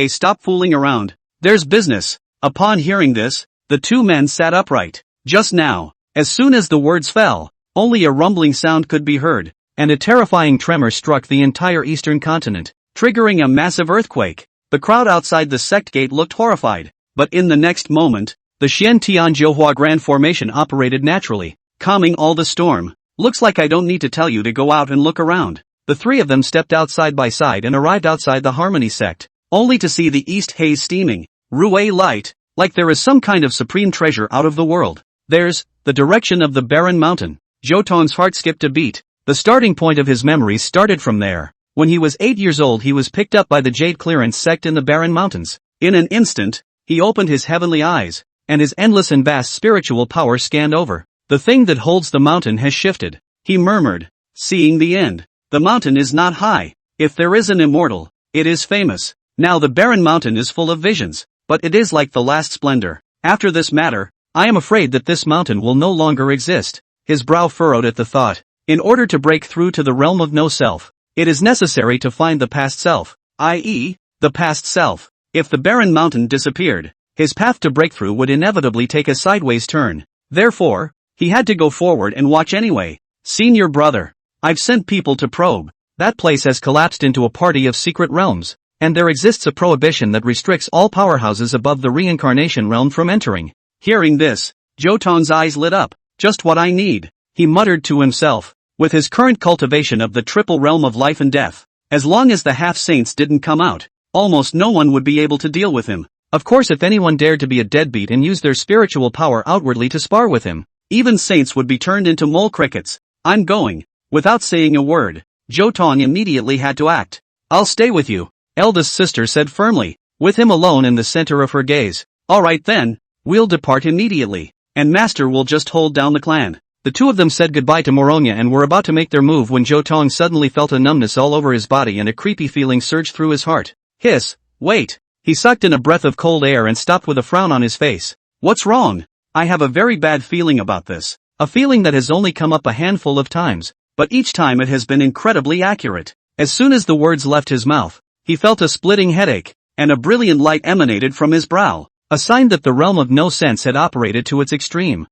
stop fooling around. There's business." Upon hearing this, the two men sat upright. Just now, as soon as the words fell, only a rumbling sound could be heard, and a terrifying tremor struck the entire eastern continent, triggering a massive earthquake. The crowd outside the sect gate looked horrified, but in the next moment, the Xian Tian Zhouhua Grand Formation operated naturally, calming all the storm. "Looks like I don't need to tell you to go out and look around." The three of them stepped out side by side and arrived outside the Harmony sect, only to see the east haze steaming, Rue light, like there is some kind of supreme treasure out of the world. "There's the direction of the barren mountain." Zhou Tong's heart skipped a beat. The starting point of his memories started from there. When he was 8 years old, he was picked up by the Jade Clearance sect in the Barren Mountains. In an instant, he opened his heavenly eyes, and his endless and vast spiritual power scanned over. "The thing that holds the mountain has shifted," he murmured, seeing the end. "The mountain is not high. If there is an immortal, it is famous. Now the Barren Mountain is full of visions, but it is like the last splendor. After this matter, I am afraid that this mountain will no longer exist." His brow furrowed at the thought. In order to break through to the realm of no self, it is necessary to find the past self, i.e., the past self. If the barren mountain disappeared, his path to breakthrough would inevitably take a sideways turn. Therefore, he had to go forward and watch anyway. "Senior brother, I've sent people to probe. That place has collapsed into a party of secret realms, and there exists a prohibition that restricts all powerhouses above the reincarnation realm from entering." Hearing this, Zhou Tong's eyes lit up. "Just what I need," he muttered to himself. With his current cultivation of the triple realm of life and death, as long as the half-saints didn't come out, almost no one would be able to deal with him. Of course, if anyone dared to be a deadbeat and use their spiritual power outwardly to spar with him, even saints would be turned into mole crickets. "I'm going." Without saying a word, Zhou Tong immediately had to act. "I'll stay with you," eldest sister said firmly, with him alone in the center of her gaze. "All right then, we'll depart immediately, and master will just hold down the clan." The two of them said goodbye to Morongya and were about to make their move when Zhou Tong suddenly felt a numbness all over his body and a creepy feeling surged through his heart. "Hiss, wait." He sucked in a breath of cold air and stopped with a frown on his face. "What's wrong?" "I have a very bad feeling about this. A feeling that has only come up a handful of times, but each time it has been incredibly accurate." As soon as the words left his mouth, he felt a splitting headache, and a brilliant light emanated from his brow, a sign that the realm of no sense had operated to its extreme.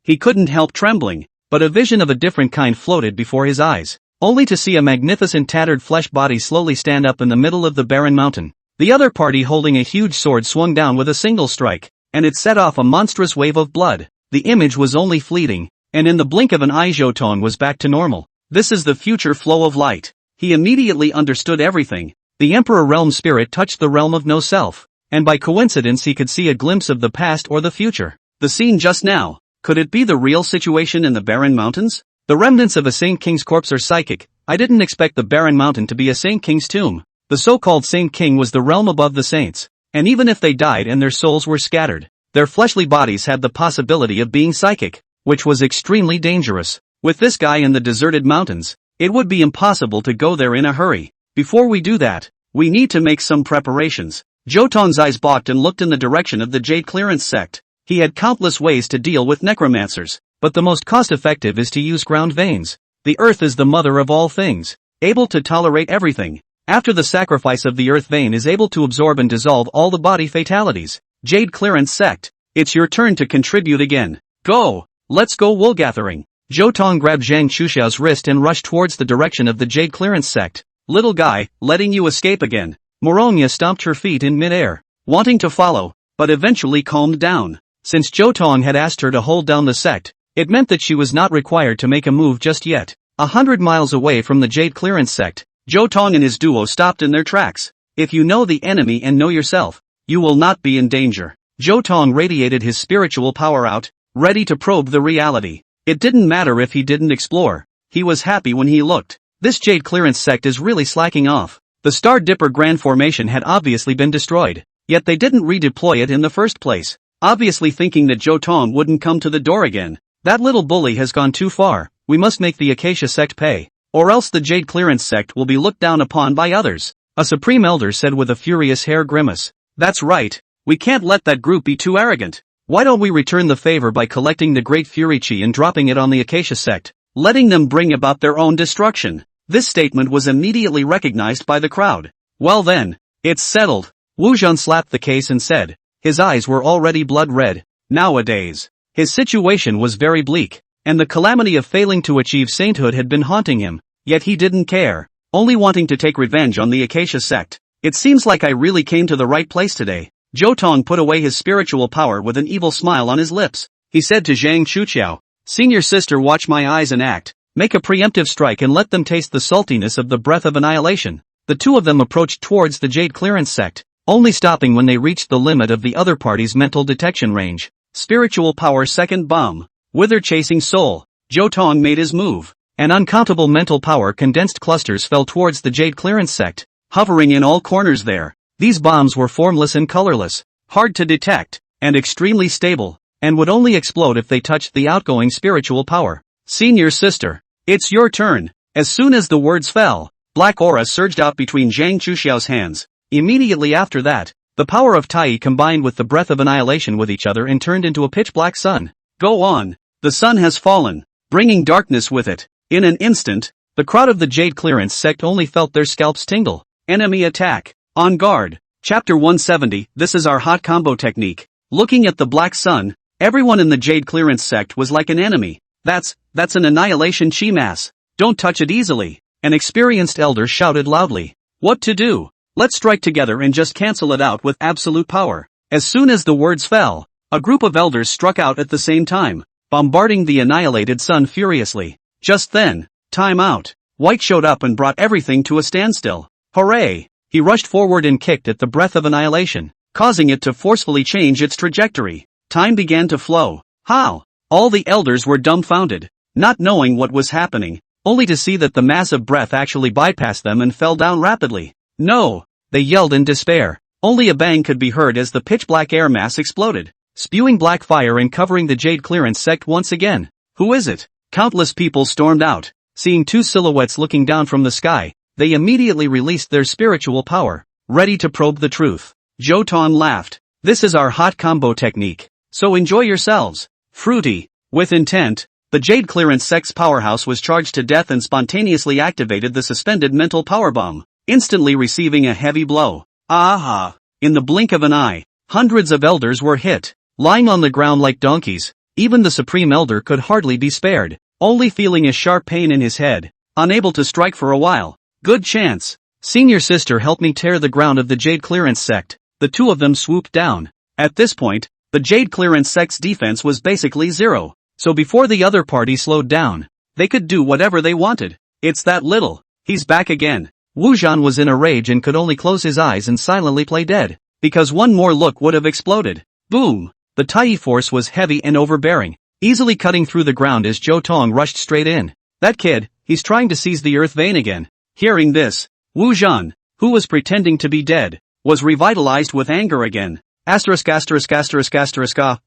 He couldn't help trembling, but a vision of a different kind floated before his eyes, only to see a magnificent tattered flesh body slowly stand up in the middle of the barren mountain. The other party holding a huge sword swung down with a single strike, and it set off a monstrous wave of blood. The image was only fleeting, and in the blink of an eye Zhou Tong was back to normal. This is the future flow of light. He immediately understood everything. The Emperor Realm Spirit touched the realm of no self, and by coincidence he could see a glimpse of the past or the future. The scene just now. Could it be the real situation in the Barren Mountains? The remnants of a Saint King's corpse are psychic. I didn't expect the Barren Mountain to be a Saint King's tomb. The so-called Saint King was the realm above the saints, and even if they died and their souls were scattered, their fleshly bodies had the possibility of being psychic, which was extremely dangerous. With this guy in the deserted mountains, it would be impossible to go there in a hurry. Before we do that, we need to make some preparations. Zhou Tong's eyes balked and looked in the direction of the Jade Clearance sect. He had countless ways to deal with necromancers, but the most cost-effective is to use ground veins. The earth is the mother of all things, able to tolerate everything. After the sacrifice of the earth vein is able to absorb and dissolve all the body fatalities. Jade Clearance sect, it's your turn to contribute again. Go! Let's go wool gathering. Zhou Tong grabbed Zhang Chuxiao's wrist and rushed towards the direction of the Jade Clearance sect. Little guy, letting you escape again. Morongya stomped her feet in midair, wanting to follow, but eventually calmed down. Since Zhou Tong had asked her to hold down the sect, it meant that she was not required to make a move just yet. 100 miles away from the Jade Clearance sect, Zhou Tong and his duo stopped in their tracks. If you know the enemy and know yourself, you will not be in danger. Zhou Tong radiated his spiritual power out, ready to probe the reality. It didn't matter if he didn't explore. he was happy when he looked. This Jade Clearance sect is really slacking off. The Star Dipper Grand Formation had obviously been destroyed, yet they didn't redeploy it in the first place, obviously thinking that Zhou Tong wouldn't come to the door again. That little bully has gone too far. We must make the Acacia sect pay, or else the Jade Clearance sect will be looked down upon by others, a Supreme Elder said with a furious hair grimace. That's right, we can't let that group be too arrogant. Why don't we return the favor by collecting the Great Fury Chi and dropping it on the Acacia sect, letting them bring about their own destruction? This statement was immediately recognized by the crowd. Well then, it's settled. Wu Zhan slapped the case and said, his eyes were already blood red. Nowadays, his situation was very bleak, and the calamity of failing to achieve sainthood had been haunting him, yet he didn't care, only wanting to take revenge on the Acacia sect. It seems like I really came to the right place today. Zhou Tong put away his spiritual power with an evil smile on his lips. He said to Zhang Chuqiao, Senior sister, watch my eyes and act. Make a preemptive strike and let them taste the saltiness of the breath of annihilation. The two of them approached towards the Jade Clearance sect, only stopping when they reached the limit of the other party's mental detection range. Spiritual power second bomb. Wither chasing soul. Zhou Tong made his move. An uncountable mental power condensed clusters fell towards the Jade Clearance sect, hovering in all corners there. These bombs were formless and colorless, hard to detect, and extremely stable, and would only explode if they touched the outgoing spiritual power. Senior sister, it's your turn. As soon as the words fell, black aura surged out between Zhang Chuxiao's hands. Immediately after that, the power of Tai combined with the breath of annihilation with each other and turned into a pitch-black sun. Go on. The sun has fallen, bringing darkness with it. In an instant, the crowd of the Jade Clearance sect only felt their scalps tingle. Enemy attack. On guard. Chapter 170. This is our hot combo technique. Looking at the black sun, everyone in the Jade Clearance sect was like an enemy. That's an annihilation chi mass. Don't touch it easily. An experienced elder shouted loudly. What to do? Let's strike together and just cancel it out with absolute power. As soon as the words fell, a group of elders struck out at the same time, bombarding the annihilated sun furiously. Just then, time out. White showed up and brought everything to a standstill. Hooray! He rushed forward and kicked at the breath of annihilation, causing it to forcefully change its trajectory. Time began to flow. How? All the elders were dumbfounded, not knowing what was happening, only to see that the massive breath actually bypassed them and fell down rapidly. No! They yelled in despair. Only a bang could be heard as the pitch-black air mass exploded, spewing black fire and covering the Jade Clearance sect once again. Who is it? Countless people stormed out. Seeing two silhouettes looking down from the sky, they immediately released their spiritual power, ready to probe the truth. Zhou Tong laughed. This is our hot combo technique, so enjoy yourselves. Fruity. With intent, the Jade Clearance sect's powerhouse was charged to death and spontaneously activated the suspended mental power bomb, instantly receiving a heavy blow. Aha! In the blink of an eye, hundreds of elders were hit, lying on the ground like donkeys. Even the Supreme Elder could hardly be spared, only feeling a sharp pain in his head, unable to strike for a while. Good chance. Senior sister, help me tear the ground of the Jade Clearance sect. The two of them swooped down. At this point, the Jade Clearance sect's defense was basically zero, so before the other party slowed down, they could do whatever they wanted. It's that little. He's back again. Wu Zhan was in a rage and could only close his eyes and silently play dead, because one more look would have exploded. Boom! The Tai force was heavy and overbearing, easily cutting through the ground as Zhou Tong rushed straight in. That kid, he's trying to seize the earth vein again. Hearing this, Wu Zhan, who was pretending to be dead, was revitalized with anger again.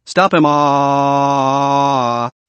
Stop him.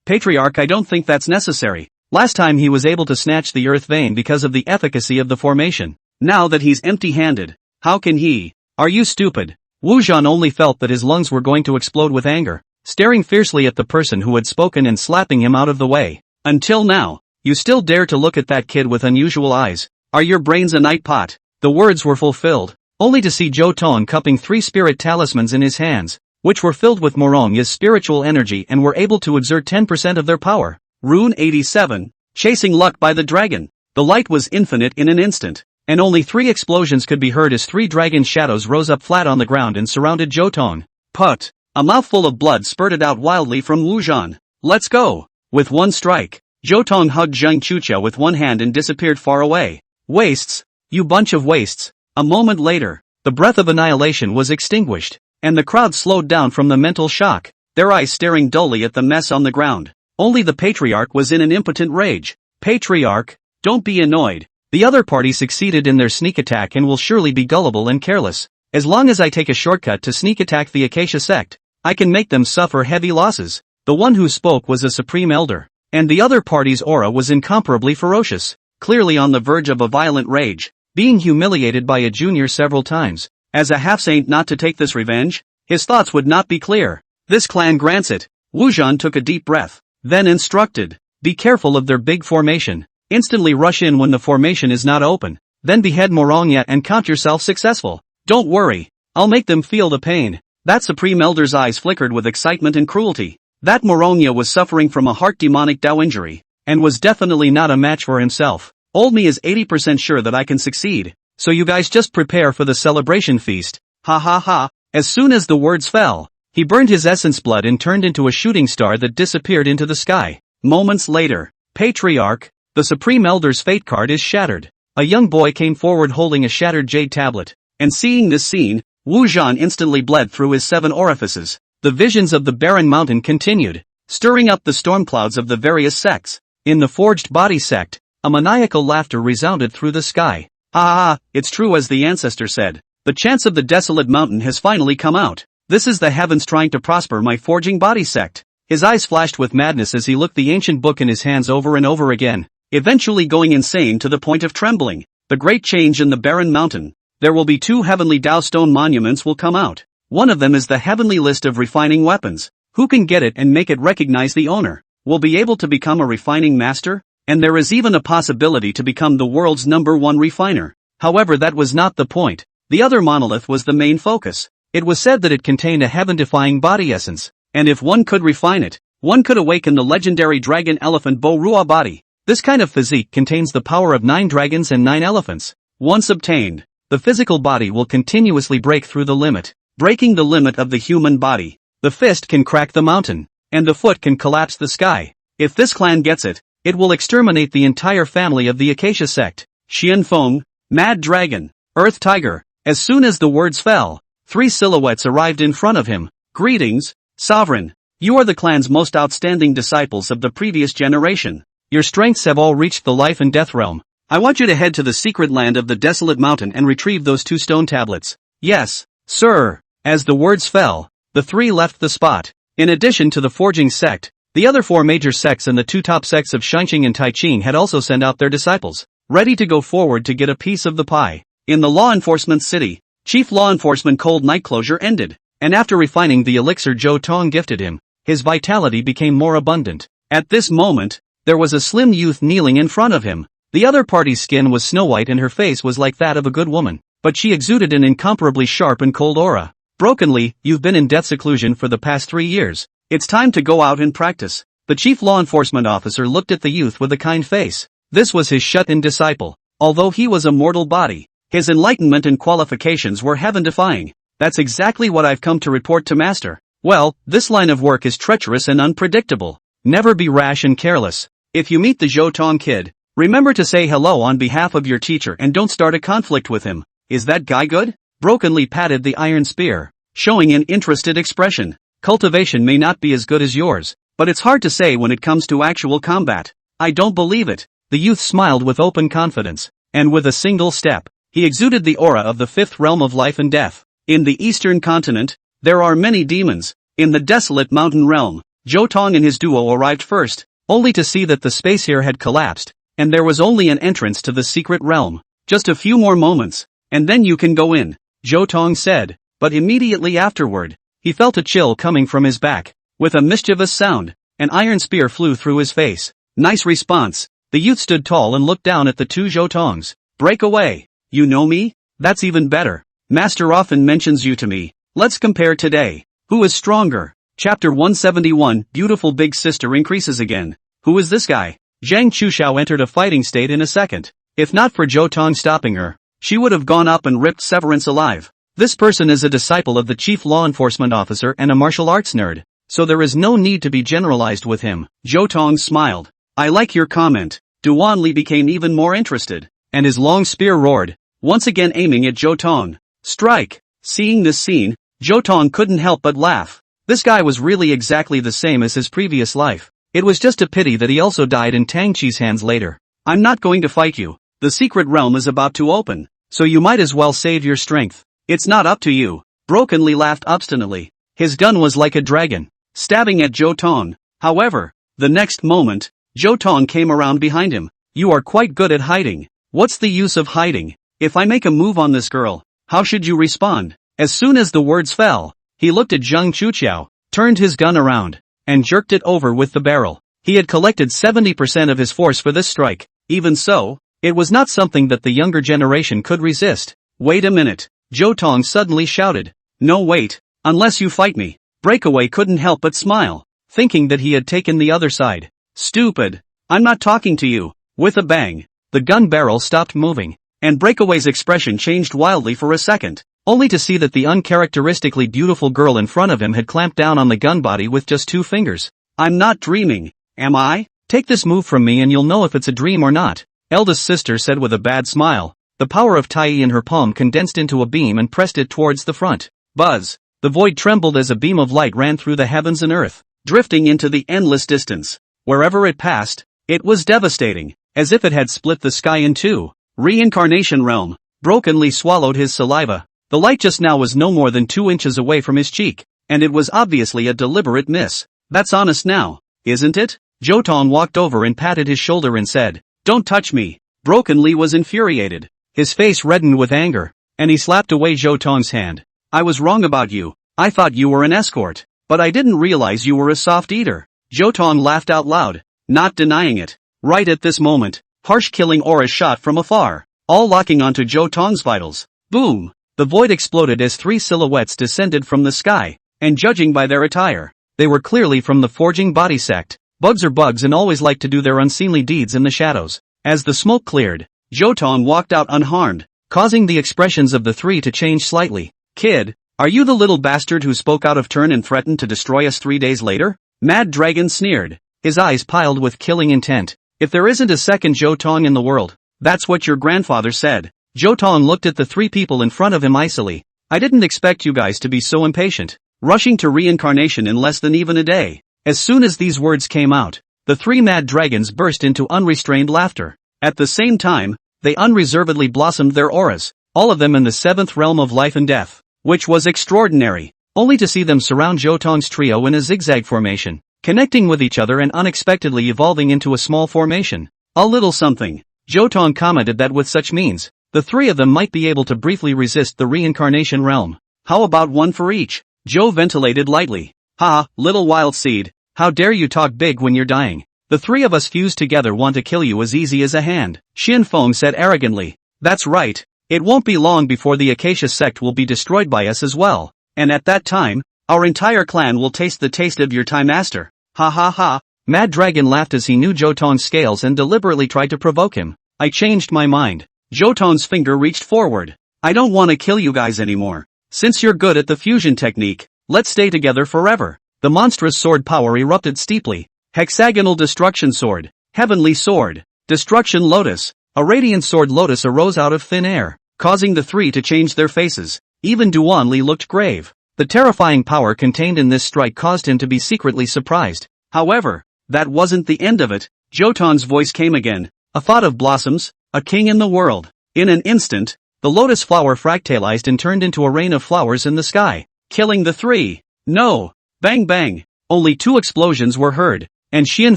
Patriarch, I don't think that's necessary. Last time he was able to snatch the earth vein because of the efficacy of the formation. Now that he's empty-handed, how can he? Are you stupid? Wu Zhan only felt that his lungs were going to explode with anger, staring fiercely at the person who had spoken and slapping him out of the way. Until now, you still dare to look at that kid with unusual eyes. Are your brains a night pot? The words were fulfilled, only to see Zhou Tong cupping 3 spirit talismans in his hands, which were filled with Morong's spiritual energy and were able to exert 10% of their power. Rune 87, Chasing Luck by the Dragon. The light was infinite in an instant, and only 3 explosions could be heard as 3 dragon shadows rose up flat on the ground and surrounded Zhou Tong. Put! A mouthful of blood spurted out wildly from Wu Zhan. Let's go! With one strike, Zhou Tong hugged Zhang Chuqiao with one hand and disappeared far away. Wastes! You bunch of wastes! A moment later, the breath of annihilation was extinguished, and the crowd slowed down from the mental shock, their eyes staring dully at the mess on the ground. Only the Patriarch was in an impotent rage. Patriarch, don't be annoyed. The other party succeeded in their sneak attack and will surely be gullible and careless. As long as I take a shortcut to sneak attack the Acacia sect, I can make them suffer heavy losses. The one who spoke was a supreme elder, and the other party's aura was incomparably ferocious, clearly on the verge of a violent rage, being humiliated by a junior several times. As a half-saint not to take this revenge, his thoughts would not be clear. This clan grants it. Wuzhan took a deep breath, then instructed, be careful of their big formation. Instantly rush in when the formation is not open, then behead Morongya and count yourself successful. Don't worry, I'll make them feel the pain. That supreme elder's eyes flickered with excitement and cruelty. That Morongya was suffering from a heart demonic Dao injury, and was definitely not a match for himself. Old me is 80% sure that I can succeed, so you guys just prepare for the celebration feast. Ha ha ha. As soon as the words fell, he burned his essence blood and turned into a shooting star that disappeared into the sky. Moments later, Patriarch, the Supreme Elder's fate card is shattered. A young boy came forward holding a shattered jade tablet, and seeing this scene, Wuzhan instantly bled through his 7 orifices. The visions of the barren mountain continued, stirring up the storm clouds of the various sects. In the forged body sect, a maniacal laughter resounded through the sky. Ah, it's true as the ancestor said. The chance of the desolate mountain has finally come out. This is the heavens trying to prosper my forging body sect. His eyes flashed with madness as he looked the ancient book in his hands over and over again, eventually going insane to the point of trembling. The great change in the barren mountain. There will be 2 heavenly Dao stone monuments will come out. One of them is the heavenly list of refining weapons. Who can get it and make it recognize the owner will be able to become a refining master, and there is even a possibility to become the world's #1 refiner. However, that was not the point. The other monolith was the main focus. It was said that it contained a heaven-defying body essence, and if one could refine it, one could awaken the legendary dragon elephant Bo Rua body. This kind of physique contains the power of 9 dragons and 9 elephants. Once obtained, the physical body will continuously break through the limit, breaking the limit of the human body. The fist can crack the mountain, and the foot can collapse the sky. If this clan gets it, it will exterminate the entire family of the Acacia sect. Xianfeng, Mad Dragon, Earth Tiger. As soon as the words fell, 3 silhouettes arrived in front of him. Greetings, Sovereign. You are the clan's most outstanding disciples of the previous generation. Your strengths have all reached the life and death realm. I want you to head to the secret land of the desolate mountain and retrieve those 2 stone tablets. Yes, sir. As the words fell, the 3 left the spot. In addition to the forging sect, the other 4 major sects and the 2 top sects of Shanqing and Taiqing had also sent out their disciples, ready to go forward to get a piece of the pie. In the law enforcement city, Chief Law Enforcement cold night closure ended, and after refining the elixir Zhou Tong gifted him, his vitality became more abundant. At this moment, there was a slim youth kneeling in front of him. The other party's skin was snow white and her face was like that of a good woman, but she exuded an incomparably sharp and cold aura. Brokenly, you've been in death seclusion for the past 3 years. It's time to go out and practice. The chief law enforcement officer looked at the youth with a kind face. This was his shut-in disciple. Although he was a mortal body, his enlightenment and qualifications were heaven-defying. That's exactly what I've come to report to Master. Well, this line of work is treacherous and unpredictable. Never be rash and careless. If you meet the Zhou Tong kid, remember to say hello on behalf of your teacher and don't start a conflict with him. Is that guy good? Brokenly patted the iron spear, showing an interested expression. Cultivation may not be as good as yours, but it's hard to say when it comes to actual combat. I don't believe it. The youth smiled with open confidence, and with a single step, he exuded the aura of the 5th realm of life and death. In the eastern continent, there are many demons. In the desolate mountain realm, Zhou Tong and his duo arrived first, only to see that the space here had collapsed, and there was only an entrance to the secret realm. Just a few more moments, and then you can go in, Zhou Tong said, but immediately afterward, he felt a chill coming from his back. With a mischievous sound, an iron spear flew through his face. Nice response. The youth stood tall and looked down at the 2 Zhou Tongs. Break away. You know me? That's even better. Master often mentions you to me. Let's compare today. Who is stronger? Chapter 171, Beautiful Big Sister increases again. Who is this guy? Zhang Chuxiao entered a fighting state in a second. If not for Zhou Tong stopping her, she would have gone up and ripped Severance alive. This person is a disciple of the chief law enforcement officer and a martial arts nerd, so there is no need to be generalized with him. Zhou Tong smiled. I like your comment. Duan Li became even more interested, and his long spear roared, once again aiming at Zhou Tong. Strike! Seeing this scene, Zhou Tong couldn't help but laugh. This guy was really exactly the same as his previous life. It was just a pity that he also died in Tang Chi's hands later. I'm not going to fight you. The secret realm is about to open, so you might as well save your strength. It's not up to you. Broken Lee laughed obstinately. His gun was like a dragon, stabbing at Zhou Tong. However, the next moment, Zhou Tong came around behind him. You are quite good at hiding. What's the use of hiding? If I make a move on this girl, how should you respond? As soon as the words fell, he looked at Zhang Chuqiao, turned his gun around, and jerked it over with the barrel. He had collected 70% of his force for this strike. Even so, it was not something that the younger generation could resist. Wait a minute, Zhou Tong suddenly shouted. No wait, unless you fight me. Breakaway couldn't help but smile, thinking that he had taken the other side. Stupid, I'm not talking to you. With a bang, the gun barrel stopped moving, and Breakaway's expression changed wildly for a second, only to see that the uncharacteristically beautiful girl in front of him had clamped down on the gun body with just 2 fingers. I'm not dreaming, am I? Take this move from me and you'll know if it's a dream or not, eldest sister said with a bad smile. The power of Tai in her palm condensed into a beam and pressed it towards the front. Buzz! The void trembled as a beam of light ran through the heavens and earth, drifting into the endless distance. Wherever it passed, it was devastating, as if it had split the sky in two. Reincarnation realm. Brokenly swallowed his saliva. The light just now was no more than 2 inches away from his cheek, and it was obviously a deliberate miss. That's honest now, isn't it? Zhou Tong walked over and patted his shoulder and said, Don't touch me. Brokenly was infuriated. His face reddened with anger, and he slapped away Zhou Tong's hand. I was wrong about you. I thought you were an escort, but I didn't realize you were a soft eater. Zhou Tong laughed out loud, not denying it. Right at this moment, harsh killing auras shot from afar, all locking onto Zhou Tong's vitals. Boom! The void exploded as 3 silhouettes descended from the sky, and judging by their attire, they were clearly from the Forging Body sect. Bugs are bugs and always like to do their unseemly deeds in the shadows. As the smoke cleared, Zhou Tong walked out unharmed, causing the expressions of the 3 to change slightly. Kid, are you the little bastard who spoke out of turn and threatened to destroy us 3 days later? Mad Dragon sneered, his eyes piled with killing intent. If there isn't a second Zhou Tong in the world, that's what your grandfather said. Zhou Tong looked at the 3 people in front of him icily. I didn't expect you guys to be so impatient, rushing to reincarnation in less than even a day. As soon as these words came out, the 3 mad dragons burst into unrestrained laughter. At the same time, they unreservedly blossomed their auras, all of them in the 7th realm of life and death, which was extraordinary, only to see them surround Zhou Tong's trio in a zigzag formation, connecting with each other and unexpectedly evolving into a small formation. A little something. Zhou Tong commented that with such means, the 3 of them might be able to briefly resist the reincarnation realm. How about 1 for each? Zhou ventilated lightly. Ha, little wild seed, how dare you talk big when you're dying. The 3 of us fused together want to kill you as easy as a hand. Xin Feng said arrogantly. That's right. It won't be long before the Acacia sect will be destroyed by us as well. And at that time, our entire clan will taste the taste of your time master. Ha ha ha. Mad Dragon laughed as he knew Zhou Tong's scales and deliberately tried to provoke him. I changed my mind. Zhou Tong's finger reached forward. I don't want to kill you guys anymore. Since you're good at the fusion technique, let's stay together forever. The monstrous sword power erupted steeply. Hexagonal Destruction Sword, Heavenly Sword, Destruction Lotus. A radiant sword lotus arose out of thin air, causing the 3 to change their faces. Even Duan Li looked grave. The terrifying power contained in this strike caused him to be secretly surprised. However, that wasn't the end of it. Zhou Tong's voice came again. A thought of blossoms, a king in the world. In an instant, the lotus flower fractalized and turned into a rain of flowers in the sky, killing the 3. No! Bang bang! Only 2 explosions were heard, and Xian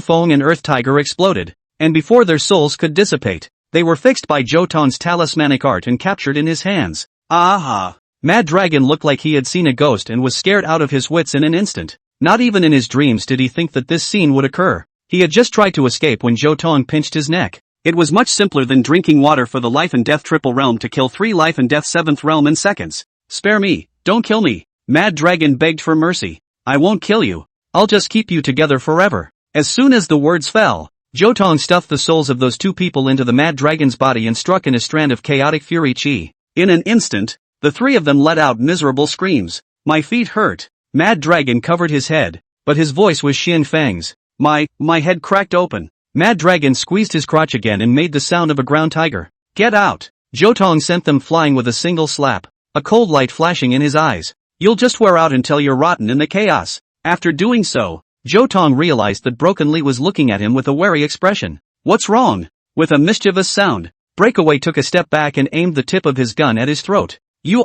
Feng and Earth Tiger exploded, and before their souls could dissipate, they were fixed by Zhou Tong's talismanic art and captured in his hands. Aha! Mad Dragon looked like he had seen a ghost and was scared out of his wits in an instant. Not even in his dreams did he think that this scene would occur. He had just tried to escape when Zhou Tong pinched his neck. It was much simpler than drinking water for the life and death triple realm to kill 3 life and death 7th realm in seconds. Spare me, don't kill me. Mad Dragon begged for mercy. I won't kill you. I'll just keep you together forever. As soon as the words fell, Zhou Tong stuffed the souls of those 2 people into the Mad Dragon's body and struck in a strand of chaotic fury chi. In an instant, the 3 of them let out miserable screams. My feet hurt. Mad Dragon covered his head, but his voice was Xian Feng's. My head cracked open. Mad Dragon squeezed his crotch again and made the sound of a ground tiger. Get out! Zhou Tong sent them flying with a single slap, a cold light flashing in his eyes. You'll just wear out until you're rotten in the chaos. After doing so, Zhou Tong realized that Broken Lee was looking at him with a wary expression. What's wrong? With a mischievous sound, Breakaway took a step back and aimed the tip of his gun at his throat. "You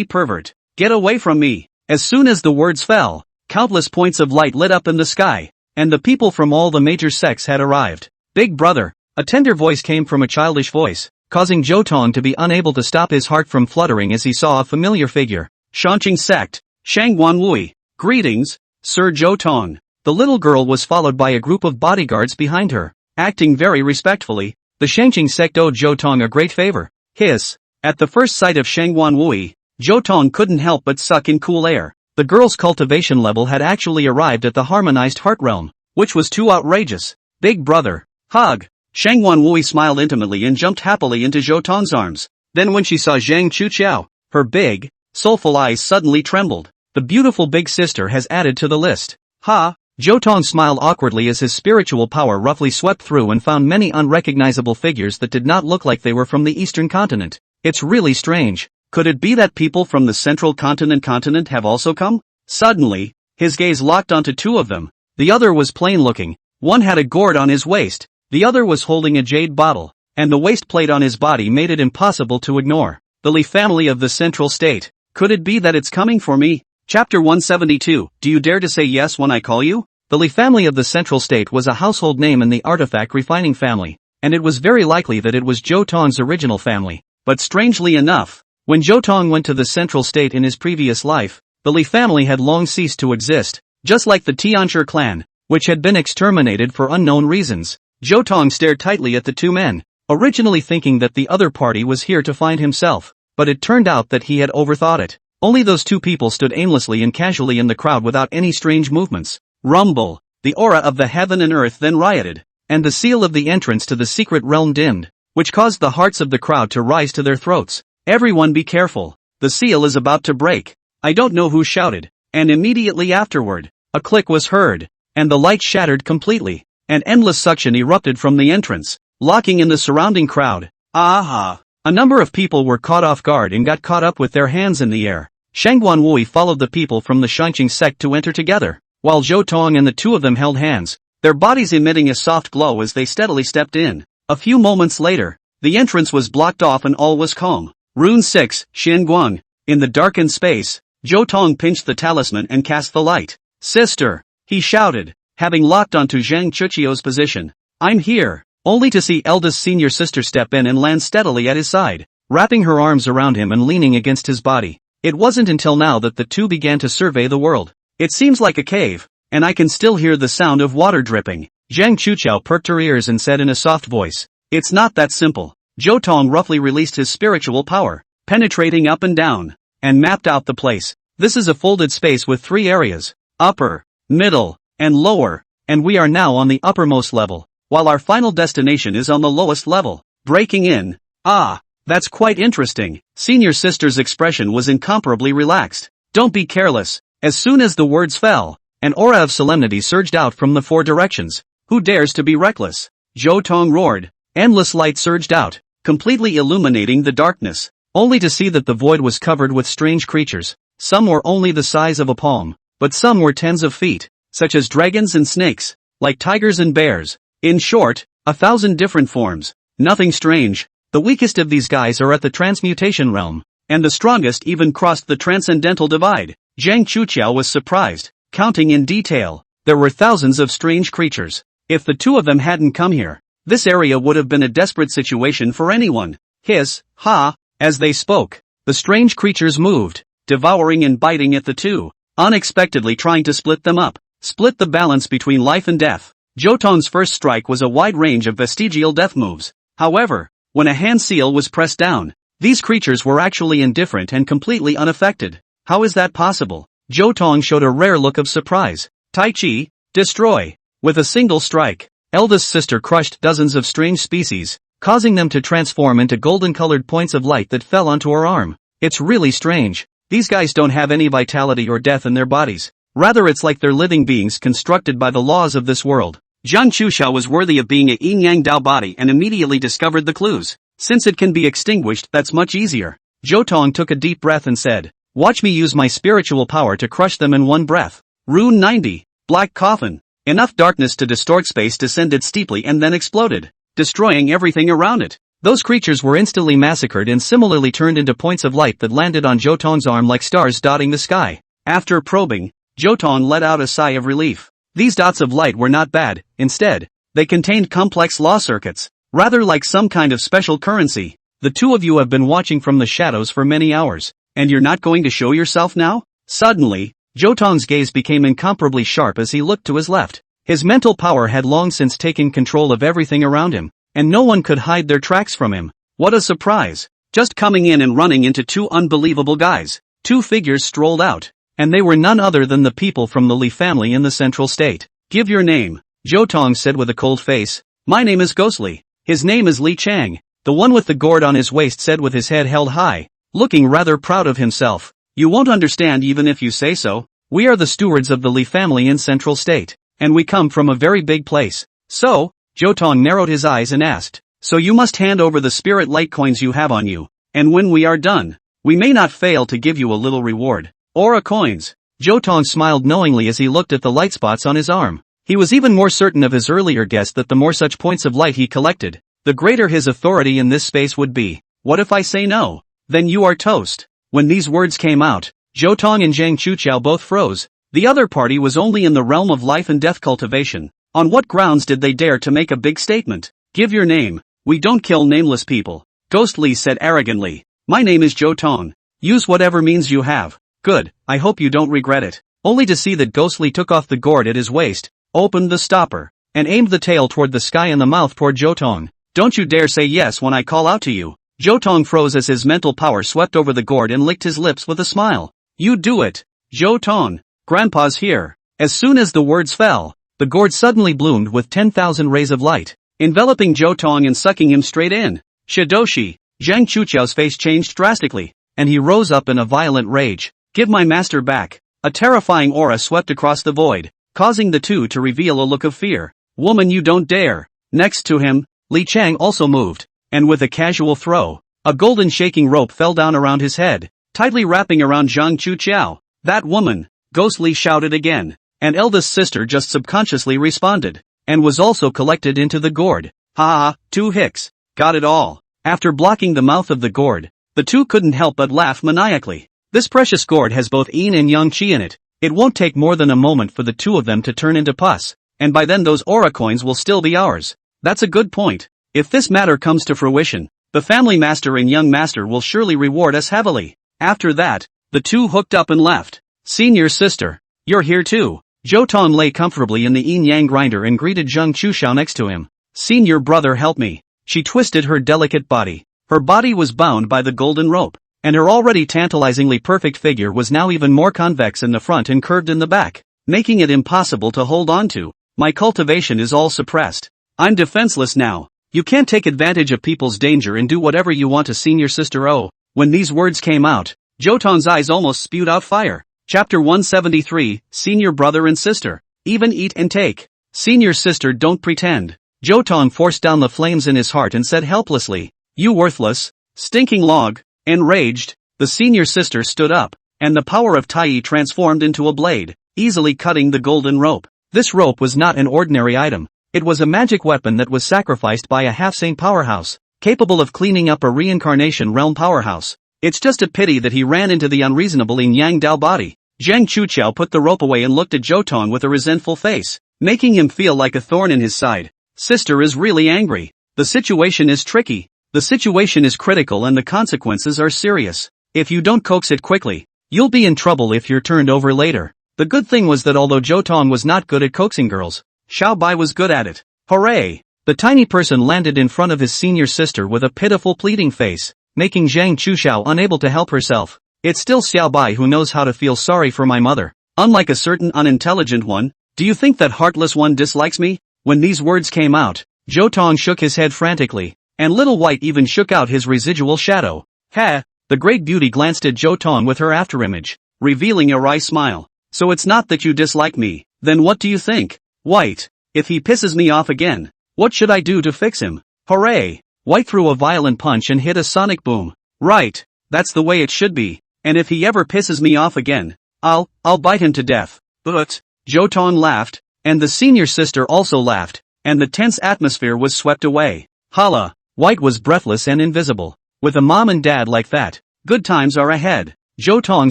pervert. Get away from me." As soon as the words fell, countless points of light lit up in the sky, and the people from all the major sects had arrived. "Big brother," a tender voice came from a childish voice, causing Zhou Tong to be unable to stop his heart from fluttering as he saw a familiar figure. Shanqing sect, Shangguan Wui. "Greetings, Sir Zhou Tong." The little girl was followed by a group of bodyguards behind her. Acting very respectfully, the Shangqing sect owed Zhou Tong a great favor. Hiss. At the first sight of Shangguan Wui, Zhou Tong couldn't help but suck in cool air. The girl's cultivation level had actually arrived at the harmonized heart realm, which was too outrageous. "Big brother, hug." Shangguan Wui smiled intimately and jumped happily into Zhou Tong's arms. Then when she saw Zhang Chuqiao, her big, soulful eyes suddenly trembled. The beautiful big sister has added to the list. Ha! Zhou Tong smiled awkwardly as his spiritual power roughly swept through and found many unrecognizable figures that did not look like they were from the eastern continent. It's really strange. Could it be that people from the central continent have also come? Suddenly, his gaze locked onto two of them. The other was plain looking. One had a gourd on his waist, the other was holding a jade bottle, and the waist plate on his body made it impossible to ignore. The Li family of the central state. Could it be that it's coming for me? Chapter 172, Do you dare to say yes when I call you? The Li family of the central state was a household name in the artifact refining family, and it was very likely that it was Zhou Tong's original family. But strangely enough, when Zhou Tong went to the central state in his previous life, the Li family had long ceased to exist, just like the Tianzhi clan, which had been exterminated for unknown reasons. Zhou Tong stared tightly at the two men, originally thinking that the other party was here to find himself, but it turned out that he had overthought it. Only those two people stood aimlessly and casually in the crowd without any strange movements. Rumble. The aura of the heaven and earth then rioted, and the seal of the entrance to the secret realm dimmed, which caused the hearts of the crowd to rise to their throats. Everyone be careful. The seal is about to break. I don't know who shouted, and immediately afterward, a click was heard, and the light shattered completely. An endless suction erupted from the entrance, locking in the surrounding crowd. Aha! A number of people were caught off guard and got caught up with their hands in the air. Shangguan Wui followed the people from the Shangqing sect to enter together, while Zhou Tong and the two of them held hands, their bodies emitting a soft glow as they steadily stepped in. A few moments later, the entrance was blocked off and all was calm. Rune 6, Xianguang. In the darkened space, Zhou Tong pinched the talisman and cast the light. "Sister!" he shouted, having locked onto Zhang Chuqiao's position. "I'm here," only to see eldest senior sister step in and land steadily at his side, wrapping her arms around him and leaning against his body. It wasn't until now that the two began to survey the world. "It seems like a cave, and I can still hear the sound of water dripping." Zhang Chuqiao perked her ears and said in a soft voice, "It's not that simple." Zhou Tong roughly released his spiritual power, penetrating up and down, and mapped out the place. This is a folded space with three areas, upper, middle, and lower, and we are now on the uppermost level, while our final destination is on the lowest level. Breaking in. Ah, that's quite interesting. Senior sister's expression was incomparably relaxed. Don't be careless. As soon as the words fell, an aura of solemnity surged out from the four directions. Who dares to be reckless? Zhou Tong roared. Endless light surged out, completely illuminating the darkness, only to see that the void was covered with strange creatures. Some were only the size of a palm, but some were tens of feet, such as dragons and snakes, like tigers and bears. In short, 1,000 different forms. Nothing strange. The weakest of these guys are at the transmutation realm, and the strongest even crossed the transcendental divide. Zhang Chuqiao was surprised, counting in detail. There were thousands of strange creatures. If the two of them hadn't come here, this area would have been a desperate situation for anyone. Hiss, ha, as they spoke, the strange creatures moved, devouring and biting at the two, unexpectedly trying to split them up, split the balance between life and death. Zhou Tong's first strike was a wide range of vestigial death moves. However, when a hand seal was pressed down, these creatures were actually indifferent and completely unaffected. How is that possible? Zhou Tong showed a rare look of surprise. Tai Chi, destroy. With a single strike, eldest sister crushed dozens of strange species, causing them to transform into golden-colored points of light that fell onto her arm. It's really strange. These guys don't have any vitality or death in their bodies. Rather, it's like they're living beings constructed by the laws of this world. Zhang Chuqiao was worthy of being a yin-yang Dao body and immediately discovered the clues. Since it can be extinguished, that's much easier. Zhou Tong took a deep breath and said, "Watch me use my spiritual power to crush them in one breath." Rune 90. black coffin. Enough darkness to distort space descended steeply and then exploded, destroying everything around it. Those creatures were instantly massacred and similarly turned into points of light that landed on Zhou Tong's arm like stars dotting the sky. After probing, Zhou Tong let out a sigh of relief. These dots of light were not bad, instead, they contained complex law circuits, rather like some kind of special currency. The two of you have been watching from the shadows for many hours, and you're not going to show yourself now? Suddenly, Zhou Tong's gaze became incomparably sharp as he looked to his left. His mental power had long since taken control of everything around him, and no one could hide their tracks from him. What a surprise! Just coming in and running into two unbelievable guys. Two figures strolled out, and they were none other than the people from the Li family in the central state. Give your name, Zhou Tong said with a cold face. My name is Ghostly. His name is Li Chang. The one with the gourd on his waist said with his head held high, looking rather proud of himself. You won't understand even if you say so. We are the stewards of the Li family in central state, and we come from a very big place. So, Zhou Tong narrowed his eyes and asked, so you must hand over the spirit light coins you have on you, and when we are done, we may not fail to give you a little reward. Aura coins. Zhou Tong smiled knowingly as he looked at the light spots on his arm. He was even more certain of his earlier guess that the more such points of light he collected, the greater his authority in this space would be. What if I say no? Then you are toast. When these words came out, Zhou Tong and Zhang Chuqiao both froze. The other party was only in the realm of life and death cultivation. On what grounds did they dare to make a big statement? Give your name. We don't kill nameless people. Ghostly said arrogantly. My name is Zhou Tong. Use whatever means you have. Good, I hope you don't regret it. Only to see that Ghostly took off the gourd at his waist, opened the stopper, and aimed the tail toward the sky and the mouth toward Zhou Tong. Don't you dare say yes when I call out to you. Zhou Tong froze as his mental power swept over the gourd and licked his lips with a smile. You do it. Zhou Tong. Grandpa's here. As soon as the words fell, the gourd suddenly bloomed with 10,000 rays of light, enveloping Zhou Tong and sucking him straight in. Shidoshi. Zhang Chuqiao's face changed drastically, and he rose up in a violent rage. Give my master back. A terrifying aura swept across the void, causing the two to reveal a look of fear. Woman, you don't dare. Next to him, Li Chang also moved, and with a casual throw, a golden shaking rope fell down around his head, tightly wrapping around Zhang Chuqiao. That woman, Ghostly shouted again, and eldest sister just subconsciously responded, and was also collected into the gourd. Ha ha, two hicks. Got it all. After blocking the mouth of the gourd, the two couldn't help but laugh maniacally. This precious gourd has both yin and yang qi in it. It won't take more than a moment for the two of them to turn into pus, and by then those aura coins will still be ours. That's a good point. If this matter comes to fruition, the family master and young master will surely reward us heavily. After that, the two hooked up and left. Senior sister, you're here too. Zhou Tong lay comfortably in the yin-yang grinder and greeted Zhang Chuqiao next to him. Senior brother, help me. She twisted her delicate body. Her body was bound by the golden rope, and her already tantalizingly perfect figure was now even more convex in the front and curved in the back, making it impossible to hold on to. My cultivation is all suppressed. I'm defenseless now. You can't take advantage of people's danger and do whatever you want to senior sister. Oh, when these words came out, Zhou Tong's eyes almost spewed out fire. Chapter 173, Senior Brother and Sister. Even eat and take. Senior sister, don't pretend. Zhou Tong forced down the flames in his heart and said helplessly, you worthless, stinking log. Enraged, the senior sister stood up, and the power of Tai transformed into a blade, easily cutting the golden rope. This rope was not an ordinary item. It was a magic weapon that was sacrificed by a half-saint powerhouse, capable of cleaning up a reincarnation realm powerhouse. It's just a pity that he ran into the unreasonable yin-yang Dao body. Zhang Chuqiao put the rope away and looked at Zhou Tong with a resentful face, making him feel like a thorn in his side. Sister is really angry. The situation is tricky. The situation is critical and the consequences are serious. If you don't coax it quickly, you'll be in trouble if you're turned over later. The good thing was that although Zhou Tong was not good at coaxing girls, Xiao Bai was good at it. Hooray! The tiny person landed in front of his senior sister with a pitiful pleading face, making Zhang Chuqiao unable to help herself. It's still Xiao Bai who knows how to feel sorry for my mother. Unlike a certain unintelligent one, do you think that heartless one dislikes me? When these words came out, Zhou Tong shook his head frantically, and Little White even shook out his residual shadow. Ha! The great beauty glanced at Zhou Tong with her afterimage, revealing a wry smile. So it's not that you dislike me, then what do you think? White, if he pisses me off again, what should I do to fix him? Hooray! White threw a violent punch and hit a sonic boom. Right, that's the way it should be, and if he ever pisses me off again, I'll bite him to death. But, Zhou Tong laughed, and the senior sister also laughed, and the tense atmosphere was swept away. Hala! White was breathless and invisible. With a mom and dad like that, good times are ahead. Zhou Tong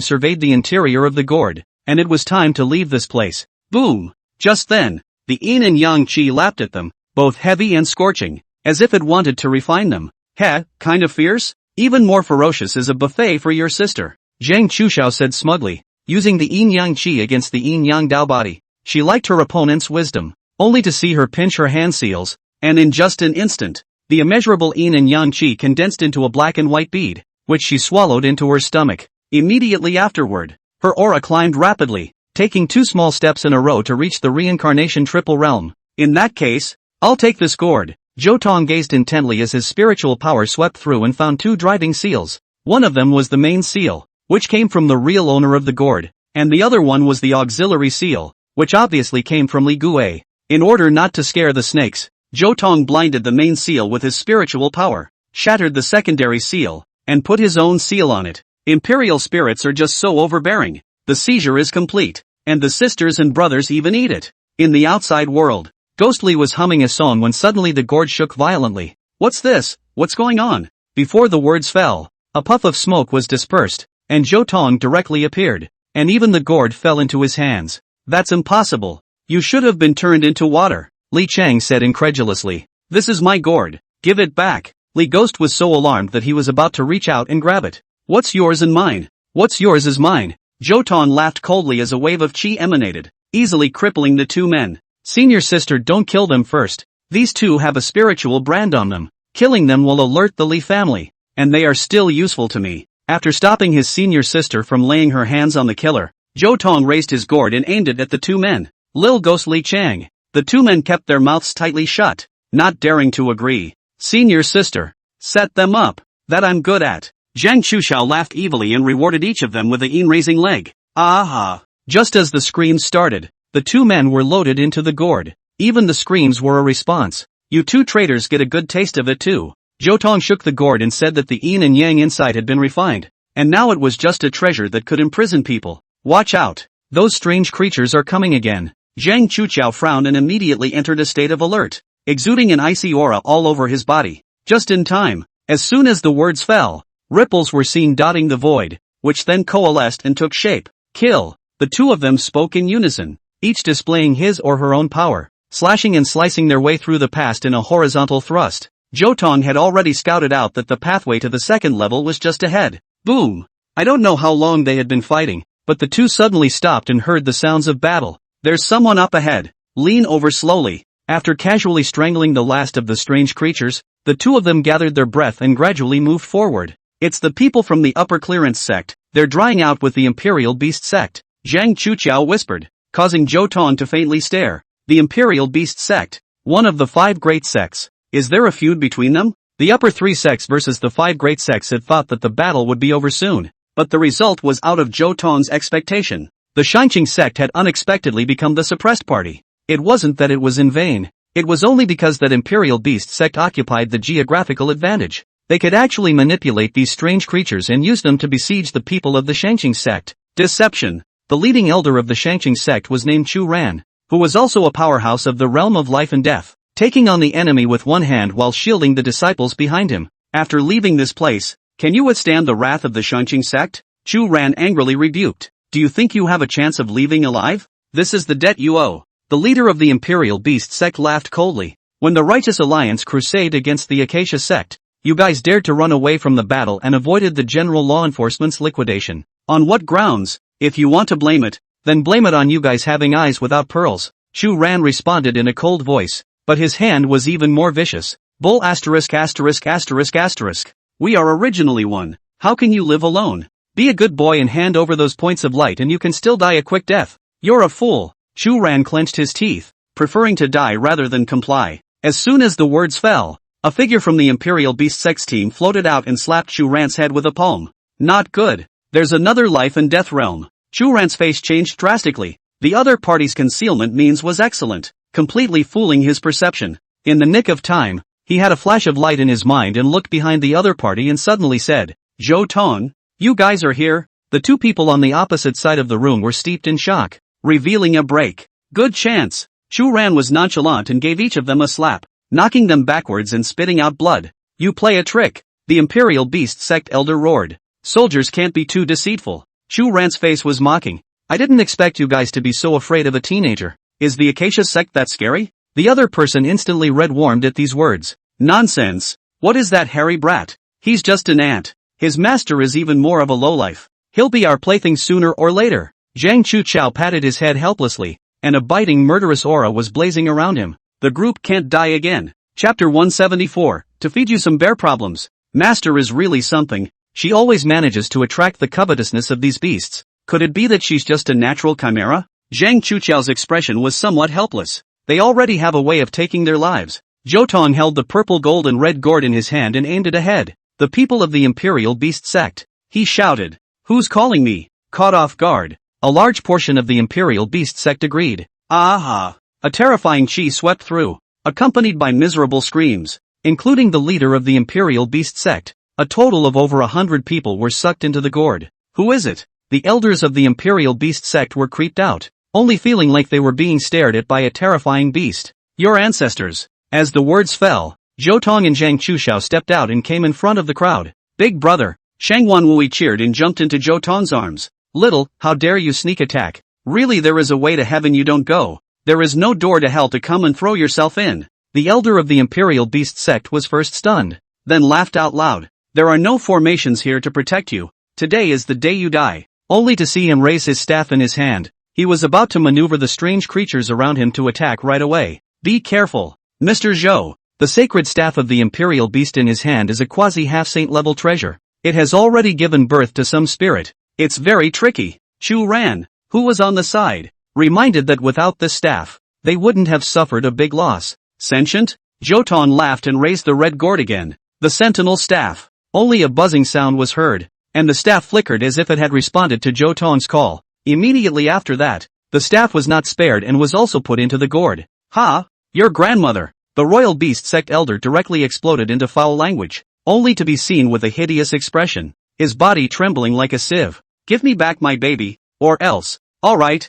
surveyed the interior of the gourd, and it was time to leave this place. Boom! Just then, the yin and yang qi lapped at them, both heavy and scorching, as if it wanted to refine them. Heh, kind of fierce? Even more ferocious is a buffet for your sister, Zhang Chuxiao said smugly, using the yin-yang qi against the yin-yang Dao body. She liked her opponent's wisdom, only to see her pinch her hand seals, and in just an instant, the immeasurable yin and yang qi condensed into a black and white bead, which she swallowed into her stomach. Immediately afterward, her aura climbed rapidly, taking 2 small steps in a row to reach the reincarnation triple realm. In that case, I'll take this gourd. Zhou Tong gazed intently as his spiritual power swept through and found 2 driving seals. One of them was the main seal, which came from the real owner of the gourd, and the other one was the auxiliary seal, which obviously came from Li Guei. In order not to scare the snakes, Zhou Tong blinded the main seal with his spiritual power, shattered the secondary seal, and put his own seal on it. Imperial spirits are just so overbearing. The seizure is complete, and the sisters and brothers even eat it. In the outside world, Ghostly was humming a song when suddenly the gourd shook violently. What's this? What's going on? Before the words fell, a puff of smoke was dispersed, and Zhou Tong directly appeared, and even the gourd fell into his hands. That's impossible. You should have been turned into water, Li Chang said incredulously. This is my gourd. Give it back. Li Ghost was so alarmed that he was about to reach out and grab it. What's yours and mine? What's yours is mine. Zhou Tong laughed coldly as a wave of qi emanated, easily crippling the 2 men. Senior sister, don't kill them first. These 2 have a spiritual brand on them. Killing them will alert the Li family, and they are still useful to me. After stopping his senior sister from laying her hands on the killer, Zhou Tong raised his gourd and aimed it at the 2 men. Lil Ghost Li Chang. The 2 men kept their mouths tightly shut, not daring to agree. Senior sister. Set them up. That I'm good at. Zhang Chuxiao laughed evilly and rewarded each of them with a yin-raising leg. Aha! Just as the screams started, the 2 men were loaded into the gourd. Even the screams were a response. You 2 traitors get a good taste of it too. Zhou Tong shook the gourd and said that the yin and yang inside had been refined, and now it was just a treasure that could imprison people. Watch out! Those strange creatures are coming again. Zhang Chuxiao frowned and immediately entered a state of alert, exuding an icy aura all over his body. Just in time, as soon as the words fell, ripples were seen dotting the void, which then coalesced and took shape. Kill! The 2 of them spoke in unison, each displaying his or her own power, slashing and slicing their way through the past in a horizontal thrust. Zhou Tong had already scouted out that the pathway to the 2nd level was just ahead. Boom! I don't know how long they had been fighting, but the 2 suddenly stopped and heard the sounds of battle. There's someone up ahead. Lean over slowly. After casually strangling the last of the strange creatures, the 2 of them gathered their breath and gradually moved forward. It's the people from the upper clearance sect. They're drying out with the Imperial Beast sect, Zhang Chuxiao whispered, causing Zhou Tong to faintly stare. The Imperial Beast sect, one of the 5 great sects. Is there a feud between them? The upper 3 sects versus the 5 great sects had thought that the battle would be over soon, but the result was out of Zhou Tong's expectation. The Shanqing sect had unexpectedly become the suppressed party. It wasn't that it was in vain. It was only because that Imperial Beast sect occupied the geographical advantage. They could actually manipulate these strange creatures and use them to besiege the people of the Shanqing sect. Deception. The leading elder of the Shanqing sect was named Chu Ran, who was also a powerhouse of the realm of life and death, taking on the enemy with one hand while shielding the disciples behind him. After leaving this place, can you withstand the wrath of the Shanqing sect? Chu Ran angrily rebuked. Do you think you have a chance of leaving alive? This is the debt you owe. The leader of the Imperial Beast sect laughed coldly. When the Righteous Alliance crusade against the Acacia sect, you guys dared to run away from the battle and avoided the general law enforcement's liquidation. On what grounds? If you want to blame it, then blame it on you guys having eyes without pearls. Chu Ran responded in a cold voice, but his hand was even more vicious. Bull asterisk asterisk asterisk asterisk. We are originally one. How can you live alone? Be a good boy and hand over those points of light and you can still die a quick death. You're a fool. Chu Ran clenched his teeth, preferring to die rather than comply. As soon as the words fell, a figure from the Imperial Beast Sex team floated out and slapped Chu Ran's head with a palm. Not good. There's another life and death realm. Chu Ran's face changed drastically. The other party's concealment means was excellent, completely fooling his perception. In the nick of time, he had a flash of light in his mind and looked behind the other party and suddenly said, Zhou Tong, you guys are here? The 2 people on the opposite side of the room were steeped in shock. revealing a break. Good chance. Chu Ran was nonchalant and gave each of them a slap, knocking them backwards and spitting out blood. You play a trick. The Imperial Beast Sect elder roared. Soldiers can't be too deceitful. Chu Ran's face was mocking. I didn't expect you guys to be so afraid of a teenager. Is the Acacia Sect that scary? The other person instantly red-warmed at these words. Nonsense. What is that hairy brat? He's just an ant. His master is even more of a lowlife. He'll be our plaything sooner or later. Zhang Chuchao patted his head helplessly, and a biting murderous aura was blazing around him. The group can't die again. Chapter 174, to feed you some bear problems. Master is really something. She always manages to attract the covetousness of these beasts. Could it be that she's just a natural chimera? Zhang Chuchao's expression was somewhat helpless. They already have a way of taking their lives. Zhou Tong held the purple, gold and red gourd in his hand and aimed it ahead. The people of the Imperial Beast Sect. He shouted. Who's calling me? Caught off guard. A large portion of the Imperial Beast Sect agreed. Aha! A terrifying chi swept through, accompanied by miserable screams, including the leader of the Imperial Beast Sect. A total of over 100 people were sucked into the gourd. Who is it? The elders of the Imperial Beast Sect were creeped out, only feeling like they were being stared at by a terrifying beast. Your ancestors. As the words fell, Zhou Tong and Zhang Chushao stepped out and came in front of the crowd. Big brother. Shang Wanwui cheered and jumped into Zhou Tong's arms. Little, how dare you sneak attack? Really, there is a way to heaven you don't go. There is no door to hell to come and throw yourself in. The elder of the Imperial Beast Sect was first stunned, then laughed out loud. There are no formations here to protect you. Today is the day you die. Only to see him raise his staff in his hand. He was about to maneuver the strange creatures around him to attack right away. Be careful. Mr. Zhou. The sacred staff of the Imperial Beast in his hand is a quasi-half-saint level treasure. It has already given birth to some spirit. It's very tricky. Chu Ran, who was on the side, reminded that without this staff, they wouldn't have suffered a big loss. Sentient? Zhou Tong laughed and raised the red gourd again. The sentinel staff. Only a buzzing sound was heard, and the staff flickered as if it had responded to Zhou Tong's call. Immediately after that, the staff was not spared and was also put into the gourd. Ha! Your grandmother! The Royal Beast Sect elder directly exploded into foul language, only to be seen with a hideous expression, his body trembling like a sieve. Give me back my baby, or else. Alright,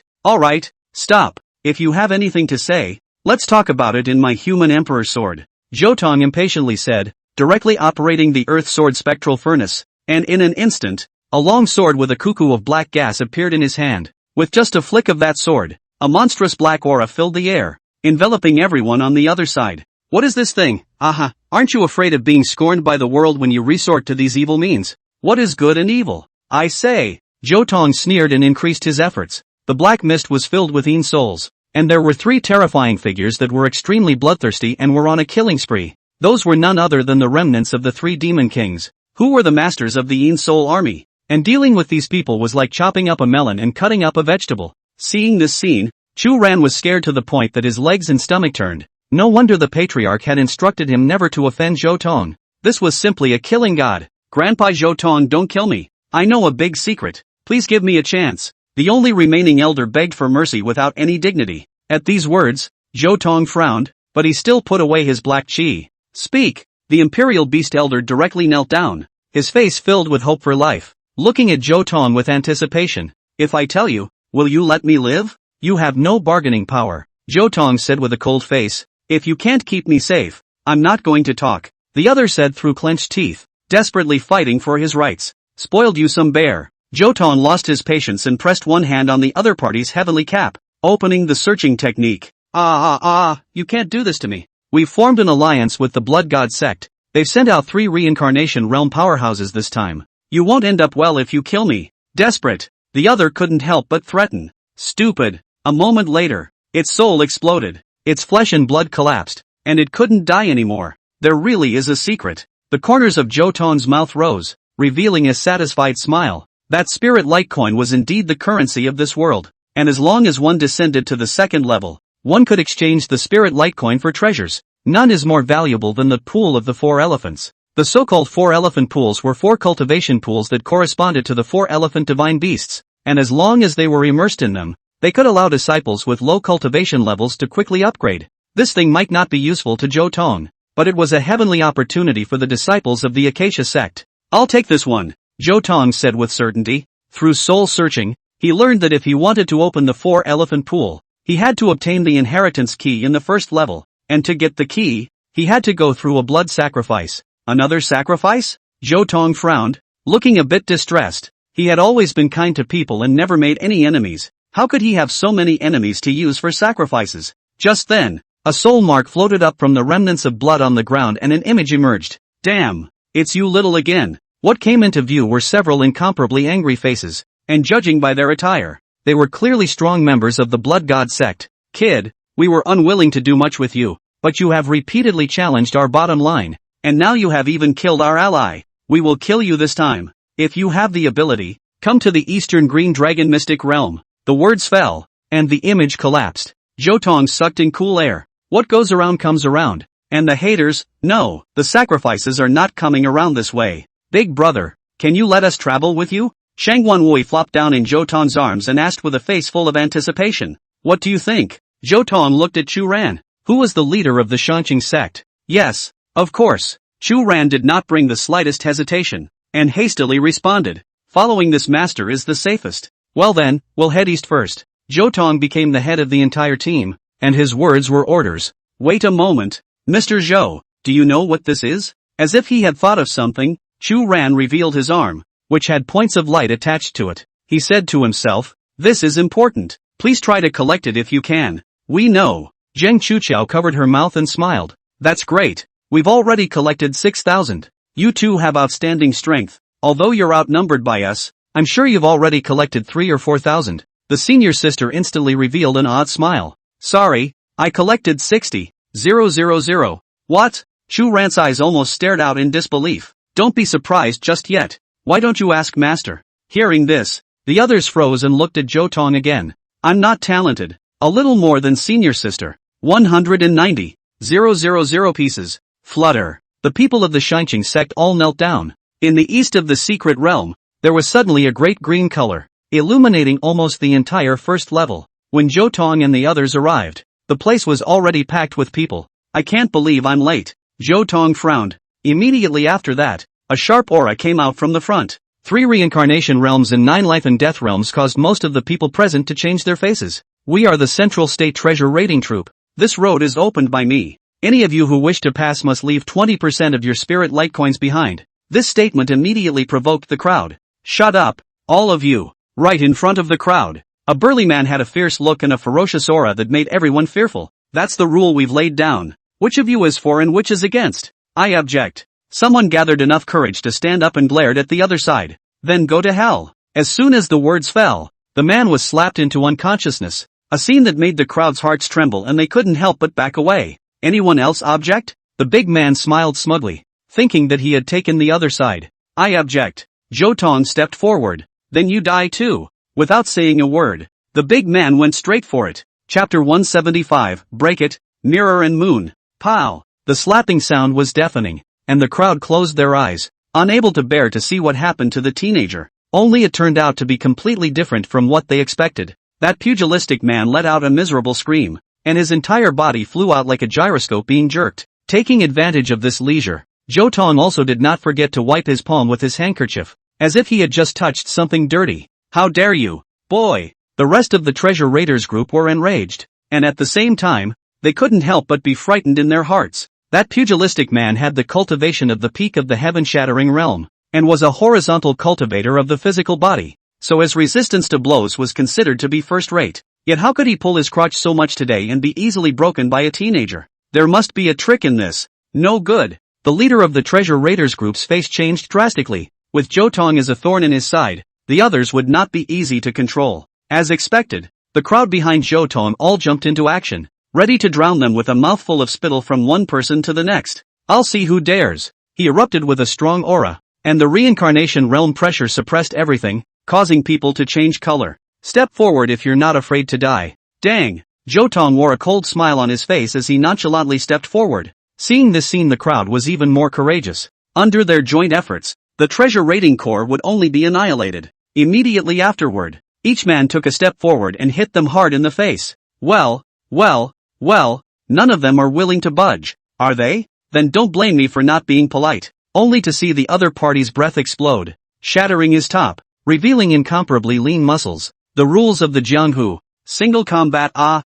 stop. If you have anything to say, let's talk about it in my human emperor sword. Zhou Tong impatiently said, directly operating the earth sword spectral furnace, and in an instant, a long sword with a cuckoo of black gas appeared in his hand. With just a flick of that sword, a monstrous black aura filled the air, enveloping everyone on the other side. What is this thing? Aha, aren't you afraid of being scorned by the world when you resort to these evil means? What is good and evil? I say. Zhou Tong sneered and increased his efforts. The black mist was filled with Yin souls, and there were 3 terrifying figures that were extremely bloodthirsty and were on a killing spree. Those were none other than the remnants of the 3 demon kings, who were the masters of the Yin soul army, and dealing with these people was like chopping up a melon and cutting up a vegetable. Seeing this scene, Chu Ran was scared to the point that his legs and stomach turned. No wonder the patriarch had instructed him never to offend Zhou Tong. This was simply a killing god. Grandpa Zhou Tong, don't kill me. I know a big secret. Please give me a chance. The only remaining elder begged for mercy without any dignity. At these words, Zhou Tong frowned, but he still put away his black chi. Speak. The Imperial Beast elder directly knelt down, his face filled with hope for life, looking at Zhou Tong with anticipation. If I tell you, will you let me live? You have no bargaining power, Zhou Tong said with a cold face. If you can't keep me safe, I'm not going to talk. The other said through clenched teeth, desperately fighting for his rights. Spoiled you some bear. Zhou Tong lost his patience and pressed one hand on the other party's heavenly cap, opening the searching technique. You can't do this to me. We've formed an alliance with the Blood God sect. They've sent out 3 reincarnation realm powerhouses this time. You won't end up well if you kill me. Desperate, the other couldn't help but threaten. Stupid. A moment later, its soul exploded. Its flesh and blood collapsed, and it couldn't die anymore. There really is a secret. The corners of Zhou Tong's mouth rose, revealing a satisfied smile. That spirit Litecoin was indeed the currency of this world, and as long as one descended to the 2nd level, one could exchange the spirit Litecoin for treasures. None is more valuable than the pool of the 4 elephants. The so-called 4 elephant pools were 4 cultivation pools that corresponded to the 4 elephant divine beasts, and as long as they were immersed in them, they could allow disciples with low cultivation levels to quickly upgrade. This thing might not be useful to Zhou Tong, but it was a heavenly opportunity for the disciples of the Acacia sect. I'll take this one, Zhou Tong said with certainty. Through soul searching, He learned that if he wanted to open the 4-elephant pool, he had to obtain the inheritance key in the first level, and to get the key, he had to go through a blood sacrifice. Another sacrifice? Zhou Tong frowned, looking a bit distressed. He had always been kind to people and never made any enemies. How could he have so many enemies to use for sacrifices? Just then, a soul mark floated up from the remnants of blood on the ground and an image emerged. Damn, it's you little again. What came into view were several incomparably angry faces, and judging by their attire, they were clearly strong members of the Blood God sect. Kid, we were unwilling to do much with you, but you have repeatedly challenged our bottom line, and now you have even killed our ally. We will kill you this time. If you have the ability, come to the Eastern Green Dragon Mystic Realm. The words fell, and the image collapsed. Zhou Tong sucked in cool air. What goes around comes around. And the haters, no, the sacrifices are not coming around this way. Big brother, can you let us travel with you? Shang Wanwei flopped down in Zhou Tong's arms and asked with a face full of anticipation. What do you think? Zhou Tong looked at Chu Ran, who was the leader of the Shangqing sect. Yes, of course. Chu Ran did not bring the slightest hesitation, and hastily responded. Following this master is the safest. Well then, we'll head east first. Zhou Tong became the head of the entire team, and his words were orders. Wait a moment, Mr. Zhou, do you know what this is? As if he had thought of something, Chu Ran revealed his arm, which had points of light attached to it. He said to himself, this is important. Please try to collect it if you can. We know. Zheng Chuqiao covered her mouth and smiled. That's great. We've already collected 6,000. You two have outstanding strength. Although you're outnumbered by us, I'm sure you've already collected 3 or 4,000. The senior sister instantly revealed an odd smile. Sorry, I collected 60,000. What? Chu Ran's eyes almost stared out in disbelief. Don't be surprised just yet. Why don't you ask master? Hearing this, the others froze and looked at Zhou Tong again. I'm not talented. A little more than senior sister. 190,000 pieces. Flutter. The people of the Shangqing sect all knelt down. In the east of the secret realm, there was suddenly a great green color, illuminating almost the entire first level. When Zhou Tong and the others arrived, the place was already packed with people. I can't believe I'm late. Zhou Tong frowned. Immediately after that, a sharp aura came out from the front. 3 reincarnation realms and 9 life and death realms caused most of the people present to change their faces. We are the Central State Treasure Raiding Troop. This road is opened by me. Any of you who wish to pass must leave 20% of your spirit light coins behind. This statement immediately provoked the crowd. Shut up, all of you. Right in front of the crowd, a burly man had a fierce look and a ferocious aura that made everyone fearful. That's the rule we've laid down. Which of you is for and which is against? I object. Someone gathered enough courage to stand up and glared at the other side. Then go to hell. As soon as the words fell, the man was slapped into unconsciousness. A scene that made the crowd's hearts tremble and they couldn't help but back away. Anyone else object? The big man smiled smugly, thinking that he had taken the other side. I object. Zhou Tong stepped forward. Then you die too. Without saying a word, the big man went straight for it. Chapter 175, Break It, Mirror and Moon. Pow! The slapping sound was deafening, and the crowd closed their eyes, unable to bear to see what happened to the teenager. Only it turned out to be completely different from what they expected. That pugilistic man let out a miserable scream, and his entire body flew out like a gyroscope being jerked. Taking advantage of this leisure, Zhou Tong also did not forget to wipe his palm with his handkerchief, as if he had just touched something dirty. How dare you, boy! The rest of the treasure raiders group were enraged, and at the same time, they couldn't help but be frightened in their hearts. That pugilistic man had the cultivation of the peak of the heaven-shattering realm, and was a horizontal cultivator of the physical body, so his resistance to blows was considered to be first-rate. Yet how could he pull his crotch so much today and be easily broken by a teenager? There must be a trick in this. No good. The leader of the treasure raiders group's face changed drastically. With Zhou Tong as a thorn in his side, the others would not be easy to control. As expected, the crowd behind Zhou Tong all jumped into action, ready to drown them with a mouthful of spittle from one person to the next. I'll see who dares. He erupted with a strong aura, and the reincarnation realm pressure suppressed everything, causing people to change color. Step forward if you're not afraid to die. Dang! Zhou Tong wore a cold smile on his face as he nonchalantly stepped forward. Seeing this scene, the crowd was even more courageous. Under their joint efforts, the treasure raiding corps would only be annihilated. Immediately afterward, each man took a step forward and hit them hard in the face. Well, none of them are willing to budge, are they? Then don't blame me for not being polite. Only to see the other party's breath explode, shattering his top, revealing incomparably lean muscles. The rules of the Jianghu. Single combat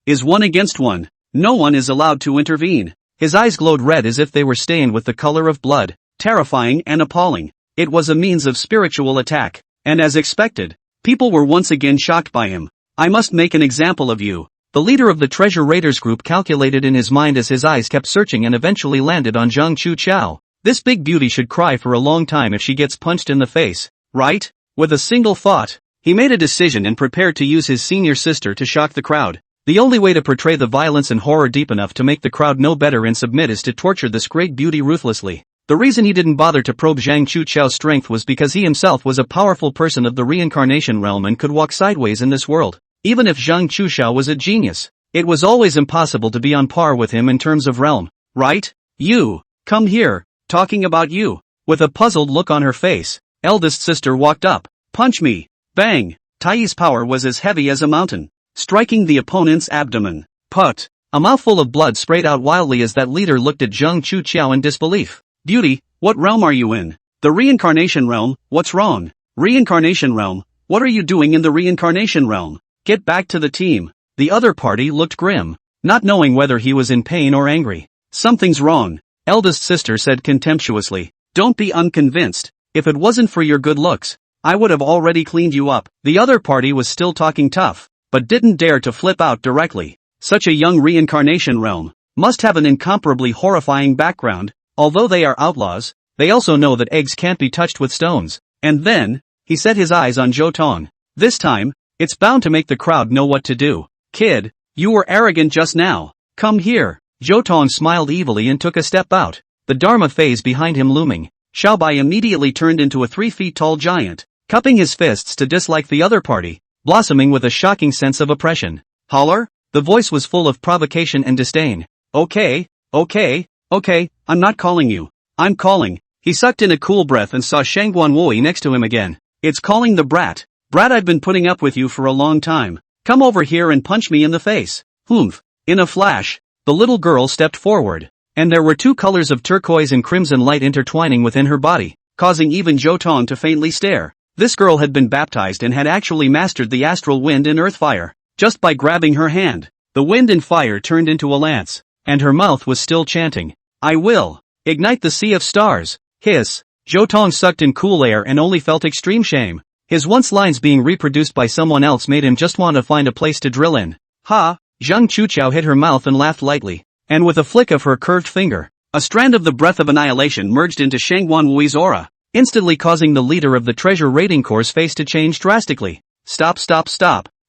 is 1 against 1. No one is allowed to intervene. His eyes glowed red as if they were stained with the color of blood, terrifying and appalling. It was a means of spiritual attack. And as expected, people were once again shocked by him. I must make an example of you. The leader of the treasure raiders group calculated in his mind as his eyes kept searching and eventually landed on Zhang Chuchao. This big beauty should cry for a long time if she gets punched in the face, right? With a single thought, he made a decision and prepared to use his senior sister to shock the crowd. The only way to portray the violence and horror deep enough to make the crowd know better and submit is to torture this great beauty ruthlessly. The reason he didn't bother to probe Zhang Chuchao's strength was because he himself was a powerful person of the reincarnation realm and could walk sideways in this world. Even if Zhang Chuchao was a genius, it was always impossible to be on par with him in terms of realm, right? You, come here, talking about you. With a puzzled look on her face, eldest sister walked up. Punch me. Bang. Tai's power was as heavy as a mountain, striking the opponent's abdomen. Put. A mouthful of blood sprayed out wildly as that leader looked at Zhang Chuchao in disbelief. Beauty, what realm are you in? The reincarnation realm. What's wrong? Reincarnation realm. What are you doing in the reincarnation realm? Get back to the team. The other party looked grim, not knowing whether he was in pain or angry. Something's wrong, eldest sister said contemptuously. Don't be unconvinced. If it wasn't for your good looks, I would have already cleaned you up. The other party was still talking tough, but didn't dare to flip out directly. Such a young reincarnation realm must have an incomparably horrifying background. Although they are outlaws, they also know that eggs can't be touched with stones. And then, he set his eyes on Zhou Tong. This time, it's bound to make the crowd know what to do. Kid, you were arrogant just now. Come here. Zhou Tong smiled evilly and took a step out, the Dharma phase behind him looming. Xiaobai immediately turned into a 3 feet tall giant, cupping his fists to dislike the other party, blossoming with a shocking sense of oppression. Holler? The voice was full of provocation and disdain. Okay, I'm not calling you. I'm calling. He sucked in a cool breath and saw Shangguan Wui next to him again. It's calling the brat. Brat, I've been putting up with you for a long time. Come over here and punch me in the face. Humph. In a flash, the little girl stepped forward, and there were 2 colors of turquoise and crimson light intertwining within her body, causing even Zhou Tong to faintly stare. This girl had been baptized and had actually mastered the astral wind and earth fire, just by grabbing her hand. The wind and fire turned into a lance, and her mouth was still chanting. I will ignite the sea of stars. Hiss. Zhou Tong sucked in cool air and only felt extreme shame. His once lines being reproduced by someone else made him just want to find a place to drill in. Ha! Zhang Chuchao hit her mouth and laughed lightly, and with a flick of her curved finger, a strand of the breath of annihilation merged into Shangguan Wui's aura, instantly causing the leader of the treasure raiding corps' face to change drastically. Stop.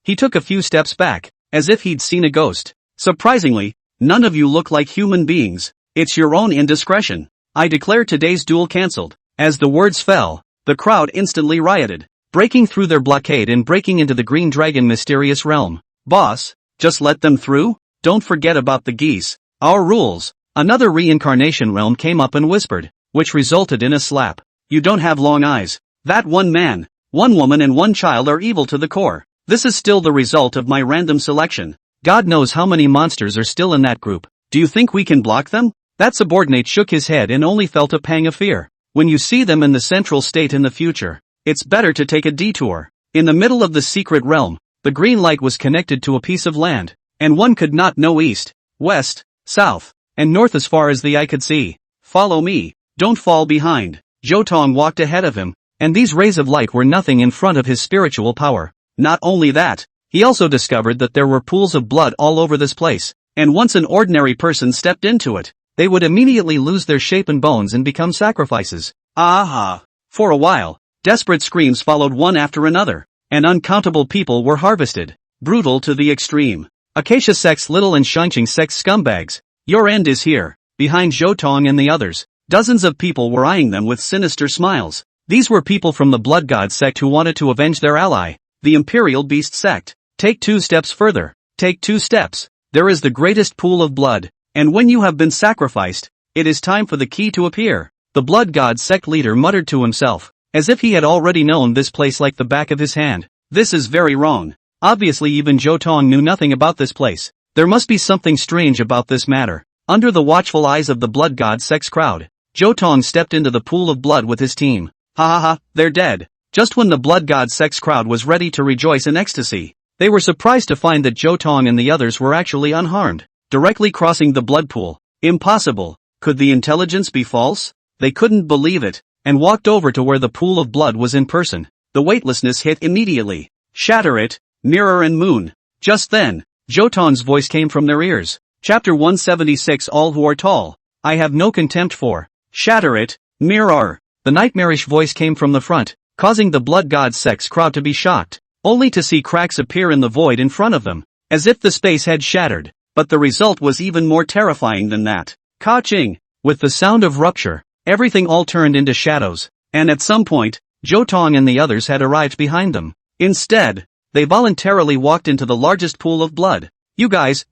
He took a few steps back, as if he'd seen a ghost. Surprisingly, none of you look like human beings. It's your own indiscretion. I declare today's duel cancelled. As the words fell, the crowd instantly rioted, breaking through their blockade and breaking into the Green Dragon mysterious realm. Boss, just let them through? Don't forget about the geese. Our rules. Another reincarnation realm came up and whispered, which resulted in a slap. You don't have long eyes. That 1 man, 1 woman and 1 child are evil to the core. This is still the result of my random selection. God knows how many monsters are still in that group. Do you think we can block them? That subordinate shook his head and only felt a pang of fear. When you see them in the central state in the future, it's better to take a detour. In the middle of the secret realm, the green light was connected to a piece of land, and one could not know east, west, south, and north as far as the eye could see. Follow me. Don't fall behind. Zhou Tong walked ahead of him, and these rays of light were nothing in front of his spiritual power. Not only that, he also discovered that there were pools of blood all over this place, and once an ordinary person stepped into it, they would immediately lose their shape and bones and become sacrifices. Aha! For a while, desperate screams followed one after another, and uncountable people were harvested. Brutal to the extreme. Acacia sect's Little and Shanqing sect's scumbags. Your end is here. Behind Zhou Tong and the others, dozens of people were eyeing them with sinister smiles. These were people from the Blood God sect who wanted to avenge their ally, the Imperial Beast sect. Take 2 steps further. Take 2 steps. There is the greatest pool of blood, and when you have been sacrificed, it is time for the key to appear. The Blood God sect leader muttered to himself, as if he had already known this place like the back of his hand. This is very wrong. Obviously even Zhou Tong knew nothing about this place. There must be something strange about this matter. Under the watchful eyes of the Blood God sect's crowd, Zhou Tong stepped into the pool of blood with his team. Ha, they're dead. Just when the blood god sect's crowd was ready to rejoice in ecstasy, they were surprised to find that Zhou Tong and the others were actually unharmed, directly crossing the blood pool. Impossible. Could the intelligence be false? They couldn't believe it, and walked over to where the pool of blood was in person. The weightlessness hit immediately. Shatter it, mirror and moon. Just then, Zhou Tong's voice came from their ears. Chapter 176. All who are tall, I have no contempt for. Shatter it, mirror. The nightmarish voice came from the front, causing the blood god sect's crowd to be shocked, only to see cracks appear in the void in front of them, as if the space had shattered. But the result was even more terrifying than that. Ka-ching! With the sound of rupture, everything all turned into shadows, and at some point, Zhou Tong and the others had arrived behind them. Instead, they voluntarily walked into the largest pool of blood. You guys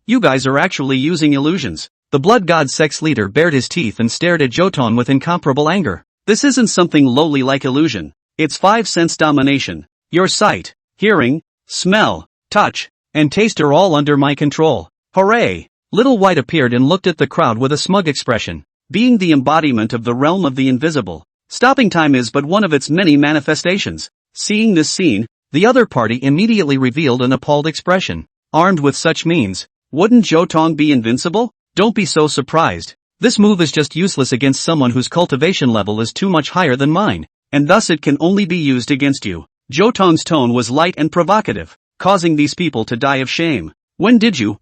are actually using illusions. The blood god sect's leader bared his teeth and stared at Zhou Tong with incomparable anger. This isn't something lowly like illusion. It's 5 sense domination. Your sight, hearing, smell, touch, and taste are all under my control. Hooray! Little White appeared and looked at the crowd with a smug expression. Being the embodiment of the realm of the invisible, stopping time is but one of its many manifestations. Seeing this scene, the other party immediately revealed an appalled expression. Armed with such means, wouldn't Zhou Tong be invincible? Don't be so surprised. This move is just useless against someone whose cultivation level is too much higher than mine, and thus it can only be used against you. Zhou Tong's tone was light and provocative, causing these people to die of shame. When did you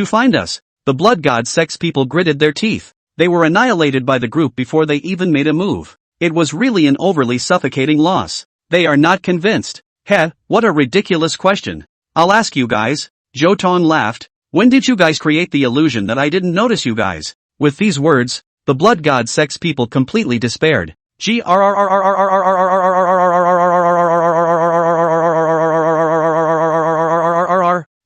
find us? The blood god sect's people gritted their teeth. They were annihilated by the group before they even made a move. It was really an overly suffocating loss. They are not convinced. Heh, what a ridiculous question. I'll ask you guys. Zhou Tong laughed. When did you guys create the illusion that I didn't notice you guys? With these words, the blood god sect's people completely despaired.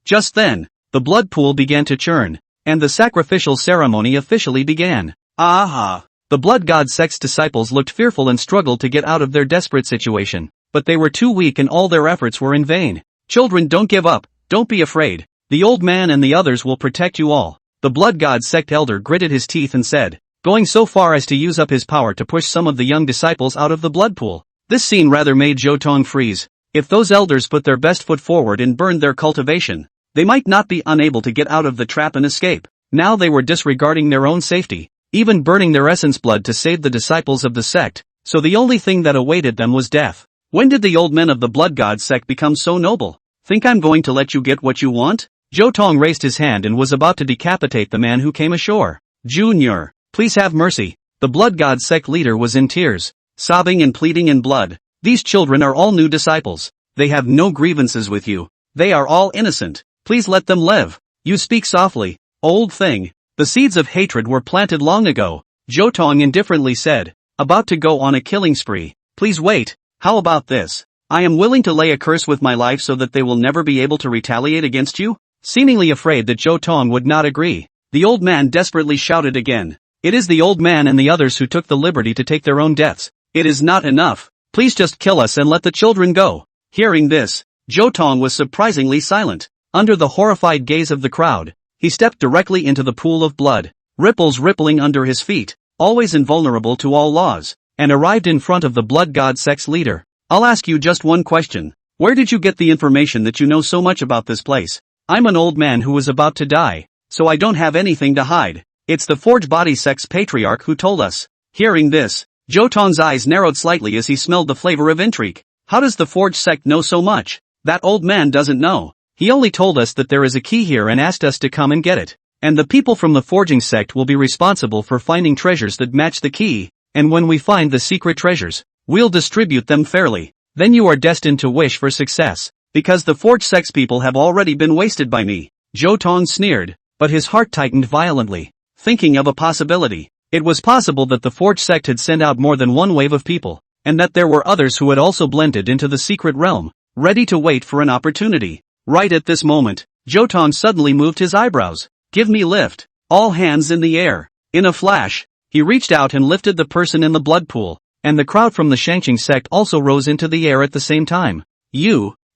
Just then, the blood pool began to churn, and the sacrificial ceremony officially began. Aha! The blood god sect's disciples looked fearful and struggled to get out of their desperate situation, but they were too weak and all their efforts were in vain. Children, don't give up, don't be afraid. The old man and the others will protect you all. The blood god sect elder gritted his teeth and said, going so far as to use up his power to push some of the young disciples out of the blood pool. This scene rather made Zhou Tong freeze. If those elders put their best foot forward and burned their cultivation, they might not be unable to get out of the trap and escape. Now they were disregarding their own safety, even burning their essence blood to save the disciples of the sect, so the only thing that awaited them was death. When did the old men of the blood god sect become so noble? Think I'm going to let you get what you want? Zhou Tong raised his hand and was about to decapitate the man who came ashore. Junior, please have mercy. The blood god sect leader was in tears, sobbing and pleading in blood. These children are all new disciples. They have no grievances with you. They are all innocent. Please let them live. You speak softly, old thing. The seeds of hatred were planted long ago, Zhou Tong indifferently said, about to go on a killing spree. Please wait. How about this? I am willing to lay a curse with my life so that they will never be able to retaliate against you? Seemingly afraid that Zhou Tong would not agree, the old man desperately shouted again. It is the old man and the others who took the liberty to take their own deaths. It is not enough. Please just kill us and let the children go. Hearing this, Zhou Tong was surprisingly silent. Under the horrified gaze of the crowd, he stepped directly into the pool of blood, ripples rippling under his feet, always invulnerable to all laws, and arrived in front of the blood god sect's leader. I'll ask you just one question. Where did you get the information that you know so much about this place? I'm an old man who was about to die, so I don't have anything to hide. It's the Forge Body sect's patriarch who told us. Hearing this, Zhou Tong's eyes narrowed slightly as he smelled the flavor of intrigue. How does the Forge sect know so much? That old man doesn't know. He only told us that there is a key here and asked us to come and get it. And the people from the forging sect will be responsible for finding treasures that match the key, and when we find the secret treasures, we'll distribute them fairly. Then you are destined to wish for success, because the Forge sect's people have already been wasted by me. Zhou Tong sneered, but his heart tightened violently, thinking of a possibility. It was possible that the Forge sect had sent out more than one wave of people, and that there were others who had also blended into the secret realm, ready to wait for an opportunity. Right at this moment, Zhou Tong suddenly moved his eyebrows. Give me lift. All hands in the air. In a flash, he reached out and lifted the person in the blood pool, and the crowd from the Shangqing sect also rose into the air at the same time.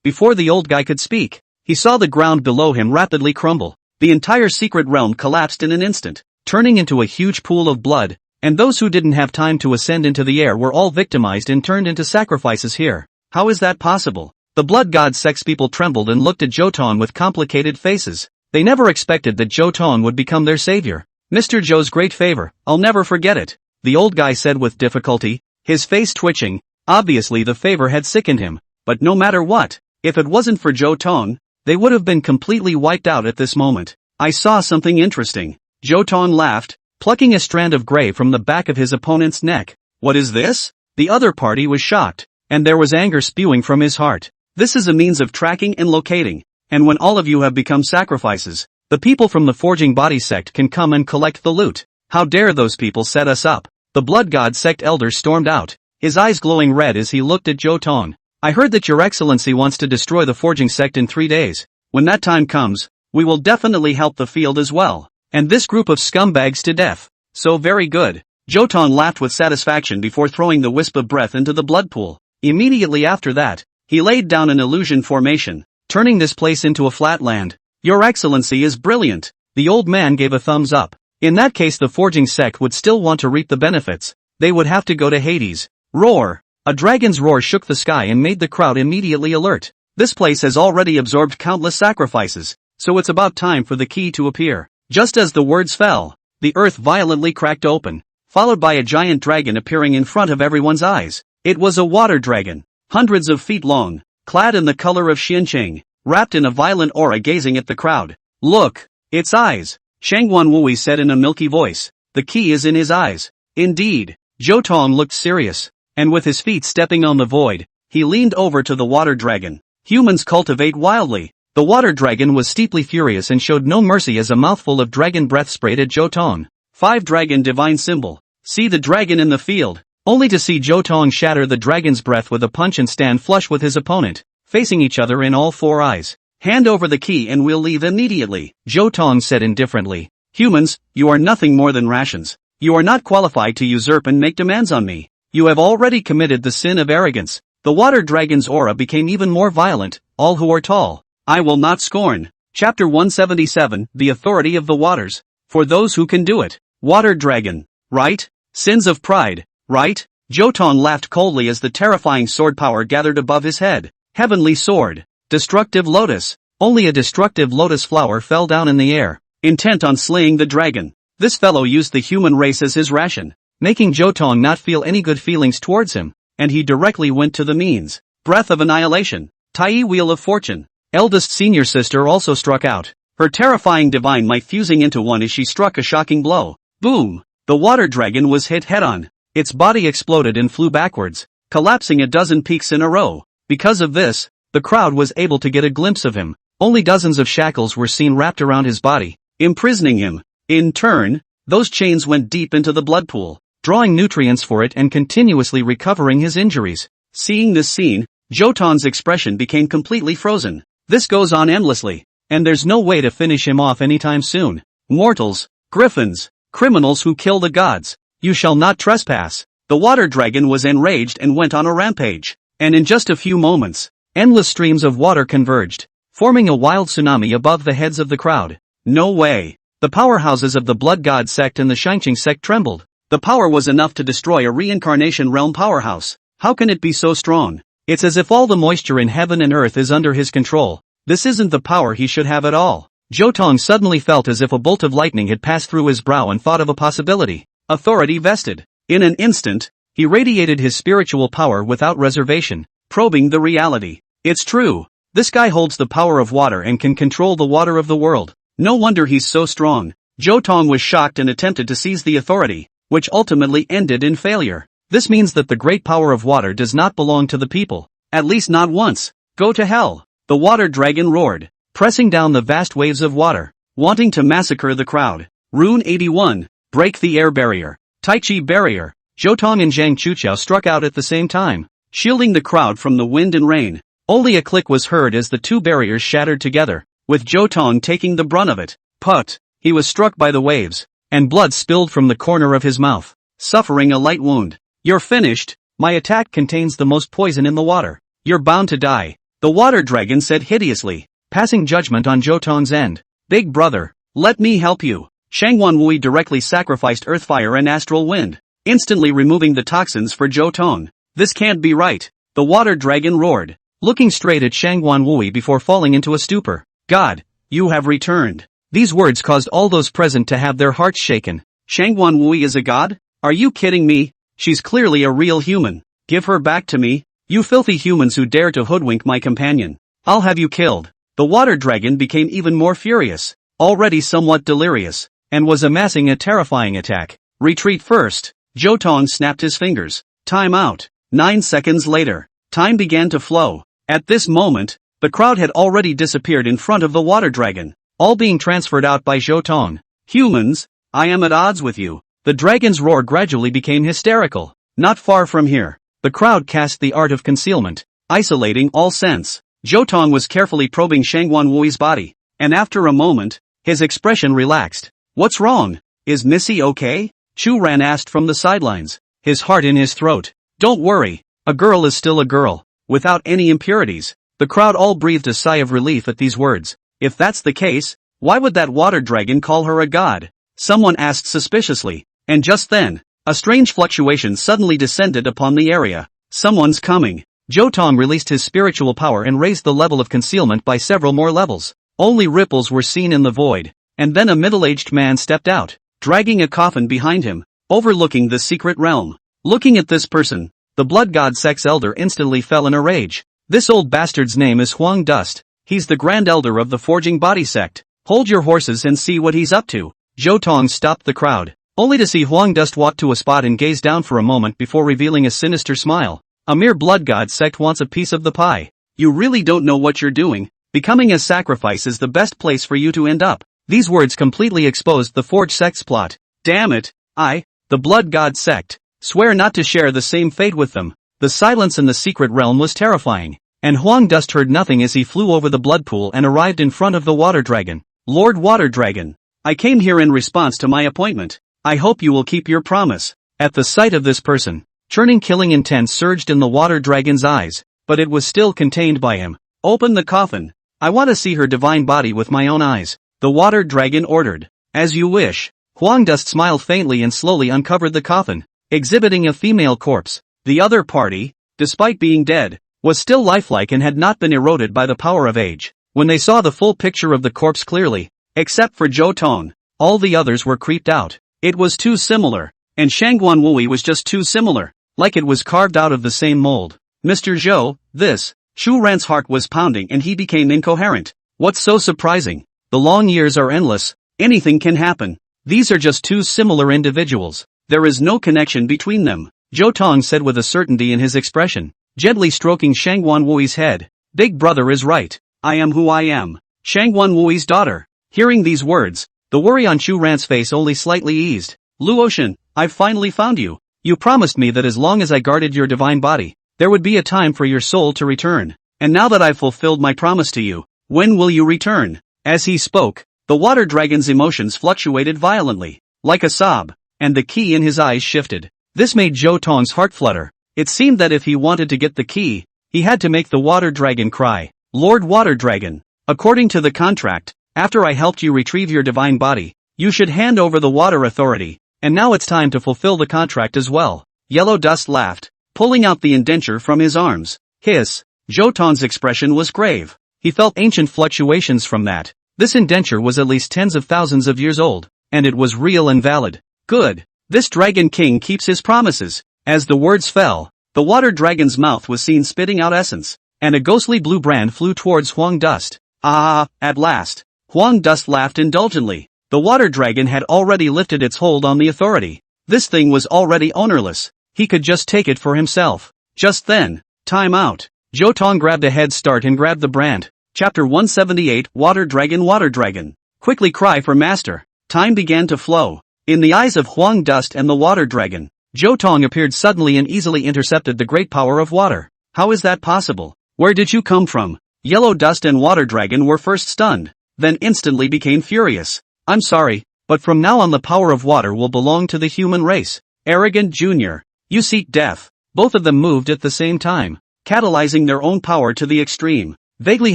Before the old guy could speak, he saw the ground below him rapidly crumble. The entire secret realm collapsed in an instant, turning into a huge pool of blood, and those who didn't have time to ascend into the air were all victimized and turned into sacrifices here. How is that possible? The blood god sect's people trembled and looked at Zhou Tong with complicated faces. They never expected that Zhou Tong would become their savior. Mr. Zhou's great favor, I'll never forget it, the old guy said with difficulty, his face twitching. Obviously the favor had sickened him, but no matter what, if it wasn't for Zhou Tong, they would have been completely wiped out at this moment. I saw something interesting. Zhou Tong laughed, plucking a strand of gray from the back of his opponent's neck. What is this? The other party was shocked, and there was anger spewing from his heart. This is a means of tracking and locating, and when all of you have become sacrifices, the people from the Forging Body sect can come and collect the loot. How dare those people set us up? The Blood God sect elder stormed out, his eyes glowing red as he looked at Zhou Tong. I heard that your excellency wants to destroy the Forging sect in 3 days. When that time comes, we will definitely help the field as well, and this group of scumbags to death. So very good. Zhou Tong laughed with satisfaction before throwing the wisp of breath into the blood pool. Immediately after that, he laid down an illusion formation, turning this place into a flat land. Your excellency is brilliant. The old man gave a thumbs up. In that case the Forging sect would still want to reap the benefits. They would have to go to Hades. Roar! A dragon's roar shook the sky and made the crowd immediately alert. This place has already absorbed countless sacrifices, so it's about time for the key to appear. Just as the words fell, the earth violently cracked open, followed by a giant dragon appearing in front of everyone's eyes. It was a water dragon, hundreds of feet long, clad in the color of Xinqiang, wrapped in a violent aura gazing at the crowd. Look, its eyes, Shangwan Wui said in a milky voice. The key is in his eyes. Indeed. Zhou Tong looked serious, and with his feet stepping on the void, he leaned over to the water dragon. Humans cultivate wildly. The water dragon was steeply furious and showed no mercy as a mouthful of dragon breath sprayed at Zhou Tong. 5 Dragon Divine Symbol. See the dragon in the field, only to see Zhou Tong shatter the dragon's breath with a punch and stand flush with his opponent, facing each other in all 4 eyes. Hand over the key and we'll leave immediately, Zhou Tong said indifferently. Humans, you are nothing more than rations. You are not qualified to usurp and make demands on me. You have already committed the sin of arrogance. The water dragon's aura became even more violent. All who are tall, I will not scorn. Chapter 177, The Authority of the Waters. For those who can do it. Water dragon. Right? Sins of pride. Right? Zhou Tong laughed coldly as the terrifying sword power gathered above his head. Heavenly sword. Destructive lotus. Only a destructive lotus flower fell down in the air, intent on slaying the dragon. This fellow used the human race as his ration, making Zhou Tong not feel any good feelings towards him, and he directly went to the means. Breath of Annihilation. Tai Wheel of Fortune. Eldest senior sister also struck out, her terrifying divine might fusing into one as she struck a shocking blow. Boom! The water dragon was hit head-on. Its body exploded and flew backwards, collapsing a dozen peaks in a row. Because of this, the crowd was able to get a glimpse of him. Only dozens of shackles were seen wrapped around his body, imprisoning him. In turn, those chains went deep into the blood pool, drawing nutrients for it and continuously recovering his injuries. Seeing this scene, Zhou Tong's expression became completely frozen. This goes on endlessly, and there's no way to finish him off anytime soon. Mortals, griffins, criminals who kill the gods, you shall not trespass. The water dragon was enraged and went on a rampage, and in just a few moments, endless streams of water converged, forming a wild tsunami above the heads of the crowd. No way. The powerhouses of the Blood God sect and the Xinqiang sect trembled. The power was enough to destroy a reincarnation realm powerhouse. How can it be so strong? It's as if all the moisture in heaven and earth is under his control. This isn't the power he should have at all. Zhou Tong suddenly felt as if a bolt of lightning had passed through his brow and thought of a possibility. Authority vested. In an instant, he radiated his spiritual power without reservation, probing the reality. It's true. This guy holds the power of water and can control the water of the world. No wonder he's so strong. Zhou Tong was shocked and attempted to seize the authority, which ultimately ended in failure. This means that the great power of water does not belong to the people. At least not once. Go to hell. The water dragon roared, pressing down the vast waves of water, wanting to massacre the crowd. Rune 81. Break the air barrier. Tai Chi barrier. Zhou Tong and Zhang Chuqiao struck out at the same time, shielding the crowd from the wind and rain. Only a click was heard as the 2 barriers shattered together, with Zhou Tong taking the brunt of it. Put! He was struck by the waves, and blood spilled from the corner of his mouth, suffering a light wound. You're finished. My attack contains the most poison in the water. You're bound to die. The water dragon said hideously, passing judgment on Zhou Tong's end. Big brother, let me help you. Shangwan Wui directly sacrificed earth fire and astral wind, instantly removing the toxins for Zhou Tong. This can't be right. The water dragon roared, looking straight at Shangguan Wui before falling into a stupor. God, you have returned. These words caused all those present to have their hearts shaken. Shangguan Wui is a god? Are you kidding me? She's clearly a real human. Give her back to me. You filthy humans who dare to hoodwink my companion. I'll have you killed. The water dragon became even more furious, already somewhat delirious, and was amassing a terrifying attack. Retreat first. Zhou Tong snapped his fingers. Time out. 9 seconds later, time began to flow. At this moment, the crowd had already disappeared in front of the water dragon, all being transferred out by Zhou Tong. Humans, I am at odds with you. The dragon's roar gradually became hysterical. Not far from here, the crowd cast the art of concealment, isolating all sense. Zhou Tong was carefully probing Shangguan Wui's body, and after a moment, his expression relaxed. What's wrong? Is Missy okay? Chu Ran asked from the sidelines, his heart in his throat. Don't worry, a girl is still a girl, without any impurities. The crowd all breathed a sigh of relief at these words. If that's the case, why would that water dragon call her a god? Someone asked suspiciously, and just then, a strange fluctuation suddenly descended upon the area. Someone's coming. Zhou Tong released his spiritual power and raised the level of concealment by several more levels. Only ripples were seen in the void, and then a middle-aged man stepped out, dragging a coffin behind him, overlooking the secret realm. Looking at this person, the blood god sect's elder instantly fell in a rage. This old bastard's name is Huang Dust. He's the grand elder of the Forging Body sect. Hold your horses and see what he's up to. Zhou Tong stopped the crowd, only to see Huang Dust walk to a spot and gaze down for a moment before revealing a sinister smile. A mere blood god sect wants a piece of the pie. You really don't know what you're doing. Becoming a sacrifice is the best place for you to end up. These words completely exposed the Forge sect's plot. Damn it, the blood god sect, swear not to share the same fate with them. The silence in the secret realm was terrifying, and Huang Dust heard nothing as he flew over the blood pool and arrived in front of the water dragon. Lord Water Dragon, I came here in response to my appointment. I hope you will keep your promise. At the sight of this person, churning killing intent surged in the water dragon's eyes, but it was still contained by him. Open the coffin. I want to see her divine body with my own eyes. The water dragon ordered. As you wish. Huang Dust smiled faintly and slowly uncovered the coffin, exhibiting a female corpse. The other party, despite being dead, was still lifelike and had not been eroded by the power of age. When they saw the full picture of the corpse clearly, except for Zhou Tong, all the others were creeped out. It was too similar, and Shangguan Wui was just too similar, like it was carved out of the same mold. Mr. Zhou, this. Chu Ran's heart was pounding and he became incoherent. What's so surprising? The long years are endless. Anything can happen. These are just two similar individuals. There is no connection between them. Zhou Tong said with a certainty in his expression, gently stroking Shangguan Wui's head. Big brother is right. I am who I am. Shangguan Wui's daughter. Hearing these words, the worry on Chu Ran's face only slightly eased. Luotian, I've finally found you. You promised me that as long as I guarded your divine body, there would be a time for your soul to return. And now that I've fulfilled my promise to you, when will you return? As he spoke, the water dragon's emotions fluctuated violently, like a sob, and the key in his eyes shifted. This made Zhou Tong's heart flutter. It seemed that if he wanted to get the key, he had to make the water dragon cry. Lord Water Dragon, according to the contract, after I helped you retrieve your divine body, you should hand over the water authority, and now it's time to fulfill the contract as well. Yellow Dust laughed, pulling out the indenture from his arms. Hiss. Zhou Tong's expression was grave. He felt ancient fluctuations from that. This indenture was at least tens of thousands of years old, and it was real and valid. Good. This Dragon King keeps his promises. As the words fell, the water dragon's mouth was seen spitting out essence, and a ghostly blue brand flew towards Huang Dust. Ah, at last. Huang Dust laughed indulgently. The water dragon had already lifted its hold on the authority. This thing was already ownerless. He could just take it for himself. Just then, time out. Zhou Tong grabbed a head start and grabbed the brand. Chapter 178 Water Dragon. Quickly cry for master. Time began to flow. In the eyes of Huang Dust and the water dragon, Zhou Tong appeared suddenly and easily intercepted the great power of water. How is that possible? Where did you come from? Yellow Dust and Water Dragon were first stunned, then instantly became furious. I'm sorry, but from now on the power of water will belong to the human race. Arrogant Junior. You seek death. Both of them moved at the same time, catalyzing their own power to the extreme, vaguely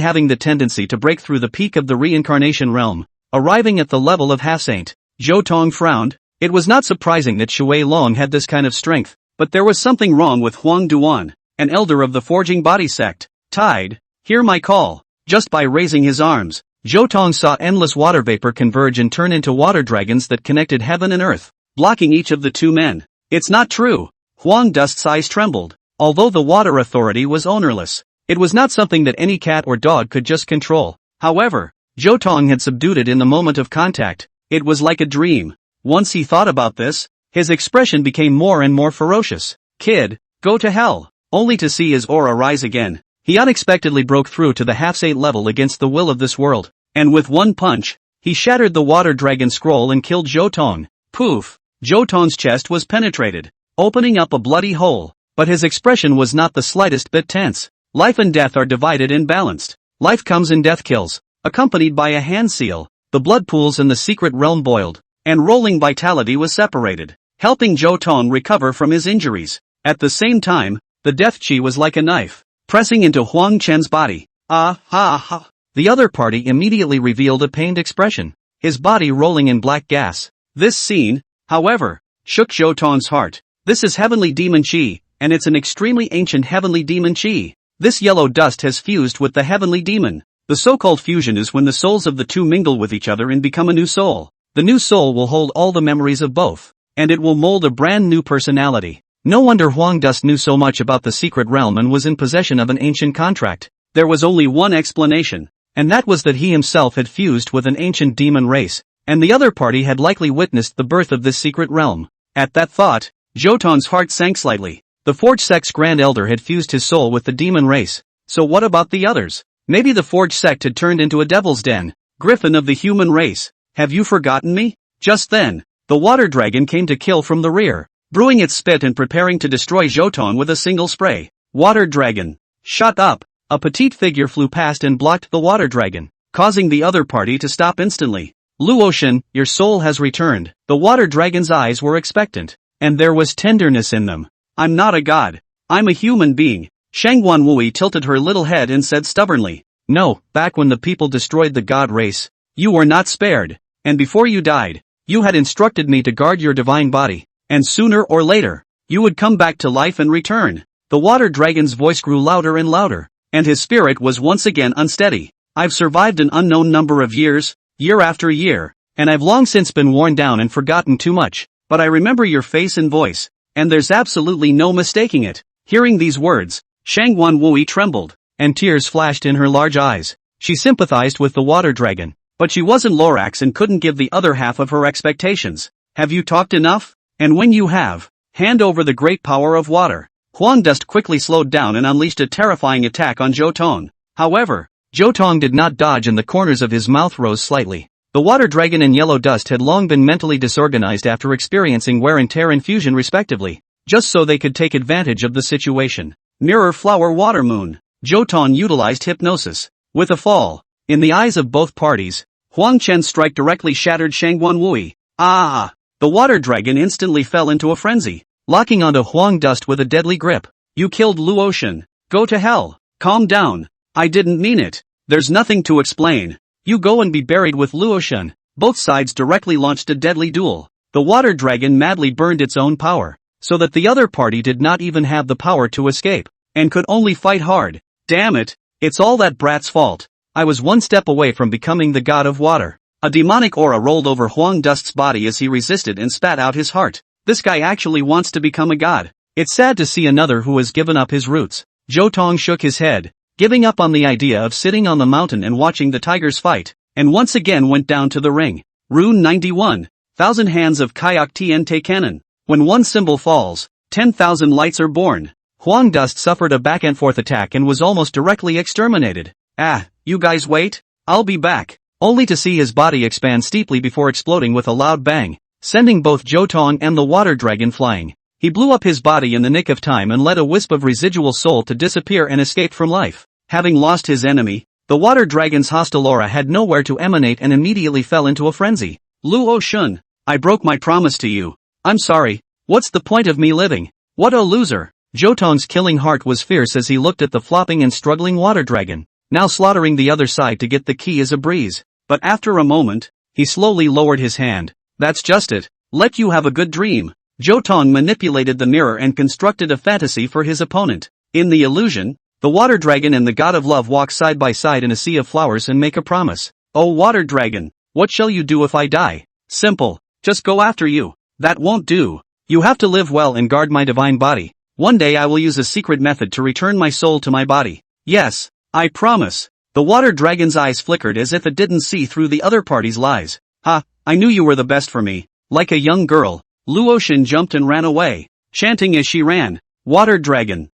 having the tendency to break through the peak of the reincarnation realm, arriving at the level of half-saint. Zhou Tong frowned. It was not surprising that Shui Long had this kind of strength, but there was something wrong with Huang Duan. an elder of the forging body sect. Tide, hear my call. Just by raising his arms, Zhou Tong saw endless water vapor converge and turn into water dragons that connected heaven and earth, blocking each of the two men. It's not true. Huang Dust's eyes trembled. Although the water authority was ownerless, it was not something that any cat or dog could just control. However, Zhou Tong had subdued it in the moment of contact. It was like a dream. Once he thought about this, his expression became more and more ferocious. Kid, go to hell. Only to see his aura rise again, he unexpectedly broke through to the half-state level against the will of this world, and with one punch, he shattered the water dragon scroll and killed Zhou Tong. Poof! Zhou Tong's chest was penetrated, opening up a bloody hole, but his expression was not the slightest bit tense. Life and death are divided and balanced. Life comes and death kills, accompanied by a hand seal. The blood pools in the secret realm boiled, and rolling vitality was separated, helping Zhou Tong recover from his injuries. At the same time, the death chi was like a knife, pressing into Huang Chen's body. Ah ha ha. The other party immediately revealed a pained expression, his body rolling in black gas. This scene, however, shook Zhou Tong's heart. This is heavenly demon chi, and it's an extremely ancient heavenly demon chi. This yellow dust has fused with the heavenly demon. The so-called fusion is when the souls of the two mingle with each other and become a new soul. The new soul will hold all the memories of both, and it will mold a brand new personality. No wonder Huang Dust knew so much about the secret realm and was in possession of an ancient contract. There was only one explanation, and that was that he himself had fused with an ancient demon race, and the other party had likely witnessed the birth of this secret realm. At that thought, Zhou Tong's heart sank slightly. The Forge sect's Grand Elder had fused his soul with the demon race, so what about the others? Maybe the Forge sect had turned into a devil's den. Griffin of the human race, have you forgotten me? Just then, the water dragon came to kill from the rear, brewing its spit and preparing to destroy Zhou Tong with a single spray. Water dragon, shut up! A petite figure flew past and blocked the water dragon, causing the other party to stop instantly. Luoshan, your soul has returned. The water dragon's eyes were expectant, and there was tenderness in them. I'm not a god. I'm a human being. Shangguan Wui tilted her little head and said stubbornly, no, back when the people destroyed the god race, you were not spared, and before you died, you had instructed me to guard your divine body, and sooner or later, you would come back to life and return. The water dragon's voice grew louder and louder, and his spirit was once again unsteady. I've survived an unknown number of years, year after year, and I've long since been worn down and forgotten too much, but I remember your face and voice, and there's absolutely no mistaking it. Hearing these words, Shangguan Wui trembled, and tears flashed in her large eyes. She sympathized with the water dragon, but she wasn't Lorax and couldn't give the other half of her expectations. Have you talked enough? And when you have, hand over the great power of water. Huang Dust quickly slowed down and unleashed a terrifying attack on Zhou Tong. However, Zhou Tong did not dodge and the corners of his mouth rose slightly. The water dragon and yellow dust had long been mentally disorganized after experiencing wear and tear and fusion respectively, just so they could take advantage of the situation. Mirror Flower Water Moon. Zhou Tong utilized hypnosis. With a fall, in the eyes of both parties, Huang Chen's strike directly shattered Shangguan Wui. Ah! The water dragon instantly fell into a frenzy, locking onto Huang Dust with a deadly grip. You killed Luoshan. Go to hell. Calm down. I didn't mean it. There's nothing to explain. You go and be buried with Luoshan. Both sides directly launched a deadly duel. The water dragon madly burned its own power, so that the other party did not even have the power to escape, and could only fight hard. Damn it, it's all that brat's fault. I was one step away from becoming the god of water. A demonic aura rolled over Huang Dust's body as he resisted and spat out his heart. This guy actually wants to become a god. It's sad to see another who has given up his roots. Zhou Tong shook his head, giving up on the idea of sitting on the mountain and watching the tigers fight, and once again went down to the ring. Rune 91. 1,000 hands of Kayak Tiente Cannon. When one symbol falls, 10,000 lights are born. Huang Dust suffered a back-and-forth attack and was almost directly exterminated. Ah, you guys wait, I'll be back. Only to see his body expand steeply before exploding with a loud bang, sending both Zhou Tong and the water dragon flying. He blew up his body in the nick of time and led a wisp of residual soul to disappear and escape from life. Having lost his enemy, the water dragon's hostile aura had nowhere to emanate and immediately fell into a frenzy. Luoshan, I broke my promise to you. I'm sorry, what's the point of me living? What a loser. Zhou Tong's killing heart was fierce as he looked at the flopping and struggling water dragon, now slaughtering the other side to get the key as a breeze. But after a moment, he slowly lowered his hand. That's just it. Let you have a good dream. Zhou Tong manipulated the mirror and constructed a fantasy for his opponent. In the illusion, the water dragon and the god of love walk side by side in a sea of flowers and make a promise. Oh water dragon, what shall you do if I die? Simple, just go after you. That won't do. You have to live well and guard my divine body. One day I will use a secret method to return my soul to my body. Yes, I promise. The water dragon's eyes flickered as if it didn't see through the other party's lies. Ha, I knew you were the best for me. Like a young girl, Luotian jumped and ran away, chanting as she ran. Water dragon,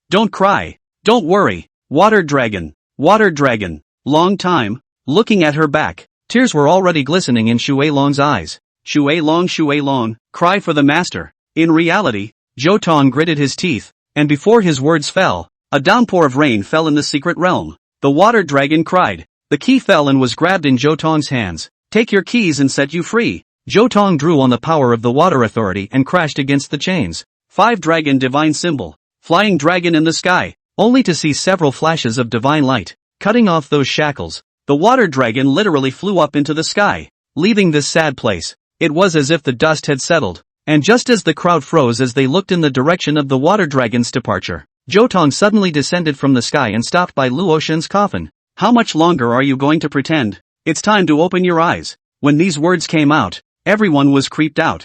don't cry, don't worry, water dragon, long time, looking at her back, tears were already glistening in Shui Long's eyes. Shui Long, cry for the master. In reality, Zhou Tong gritted his teeth, and before his words fell, a downpour of rain fell in the secret realm. The water dragon cried. The key fell and was grabbed in Zhou Tong's hands. Take your keys and set you free. Zhou Tong drew on the power of the water authority and crashed against the chains. 5 dragon divine symbol. Flying dragon in the sky, only to see several flashes of divine light, cutting off those shackles. The water dragon literally flew up into the sky, leaving this sad place. It was as if the dust had settled, and just as the crowd froze as they looked in the direction of the water dragon's departure, Zhou Tong suddenly descended from the sky and stopped by Luotian's coffin. How much longer are you going to pretend? It's time to open your eyes. When these words came out, everyone was creeped out.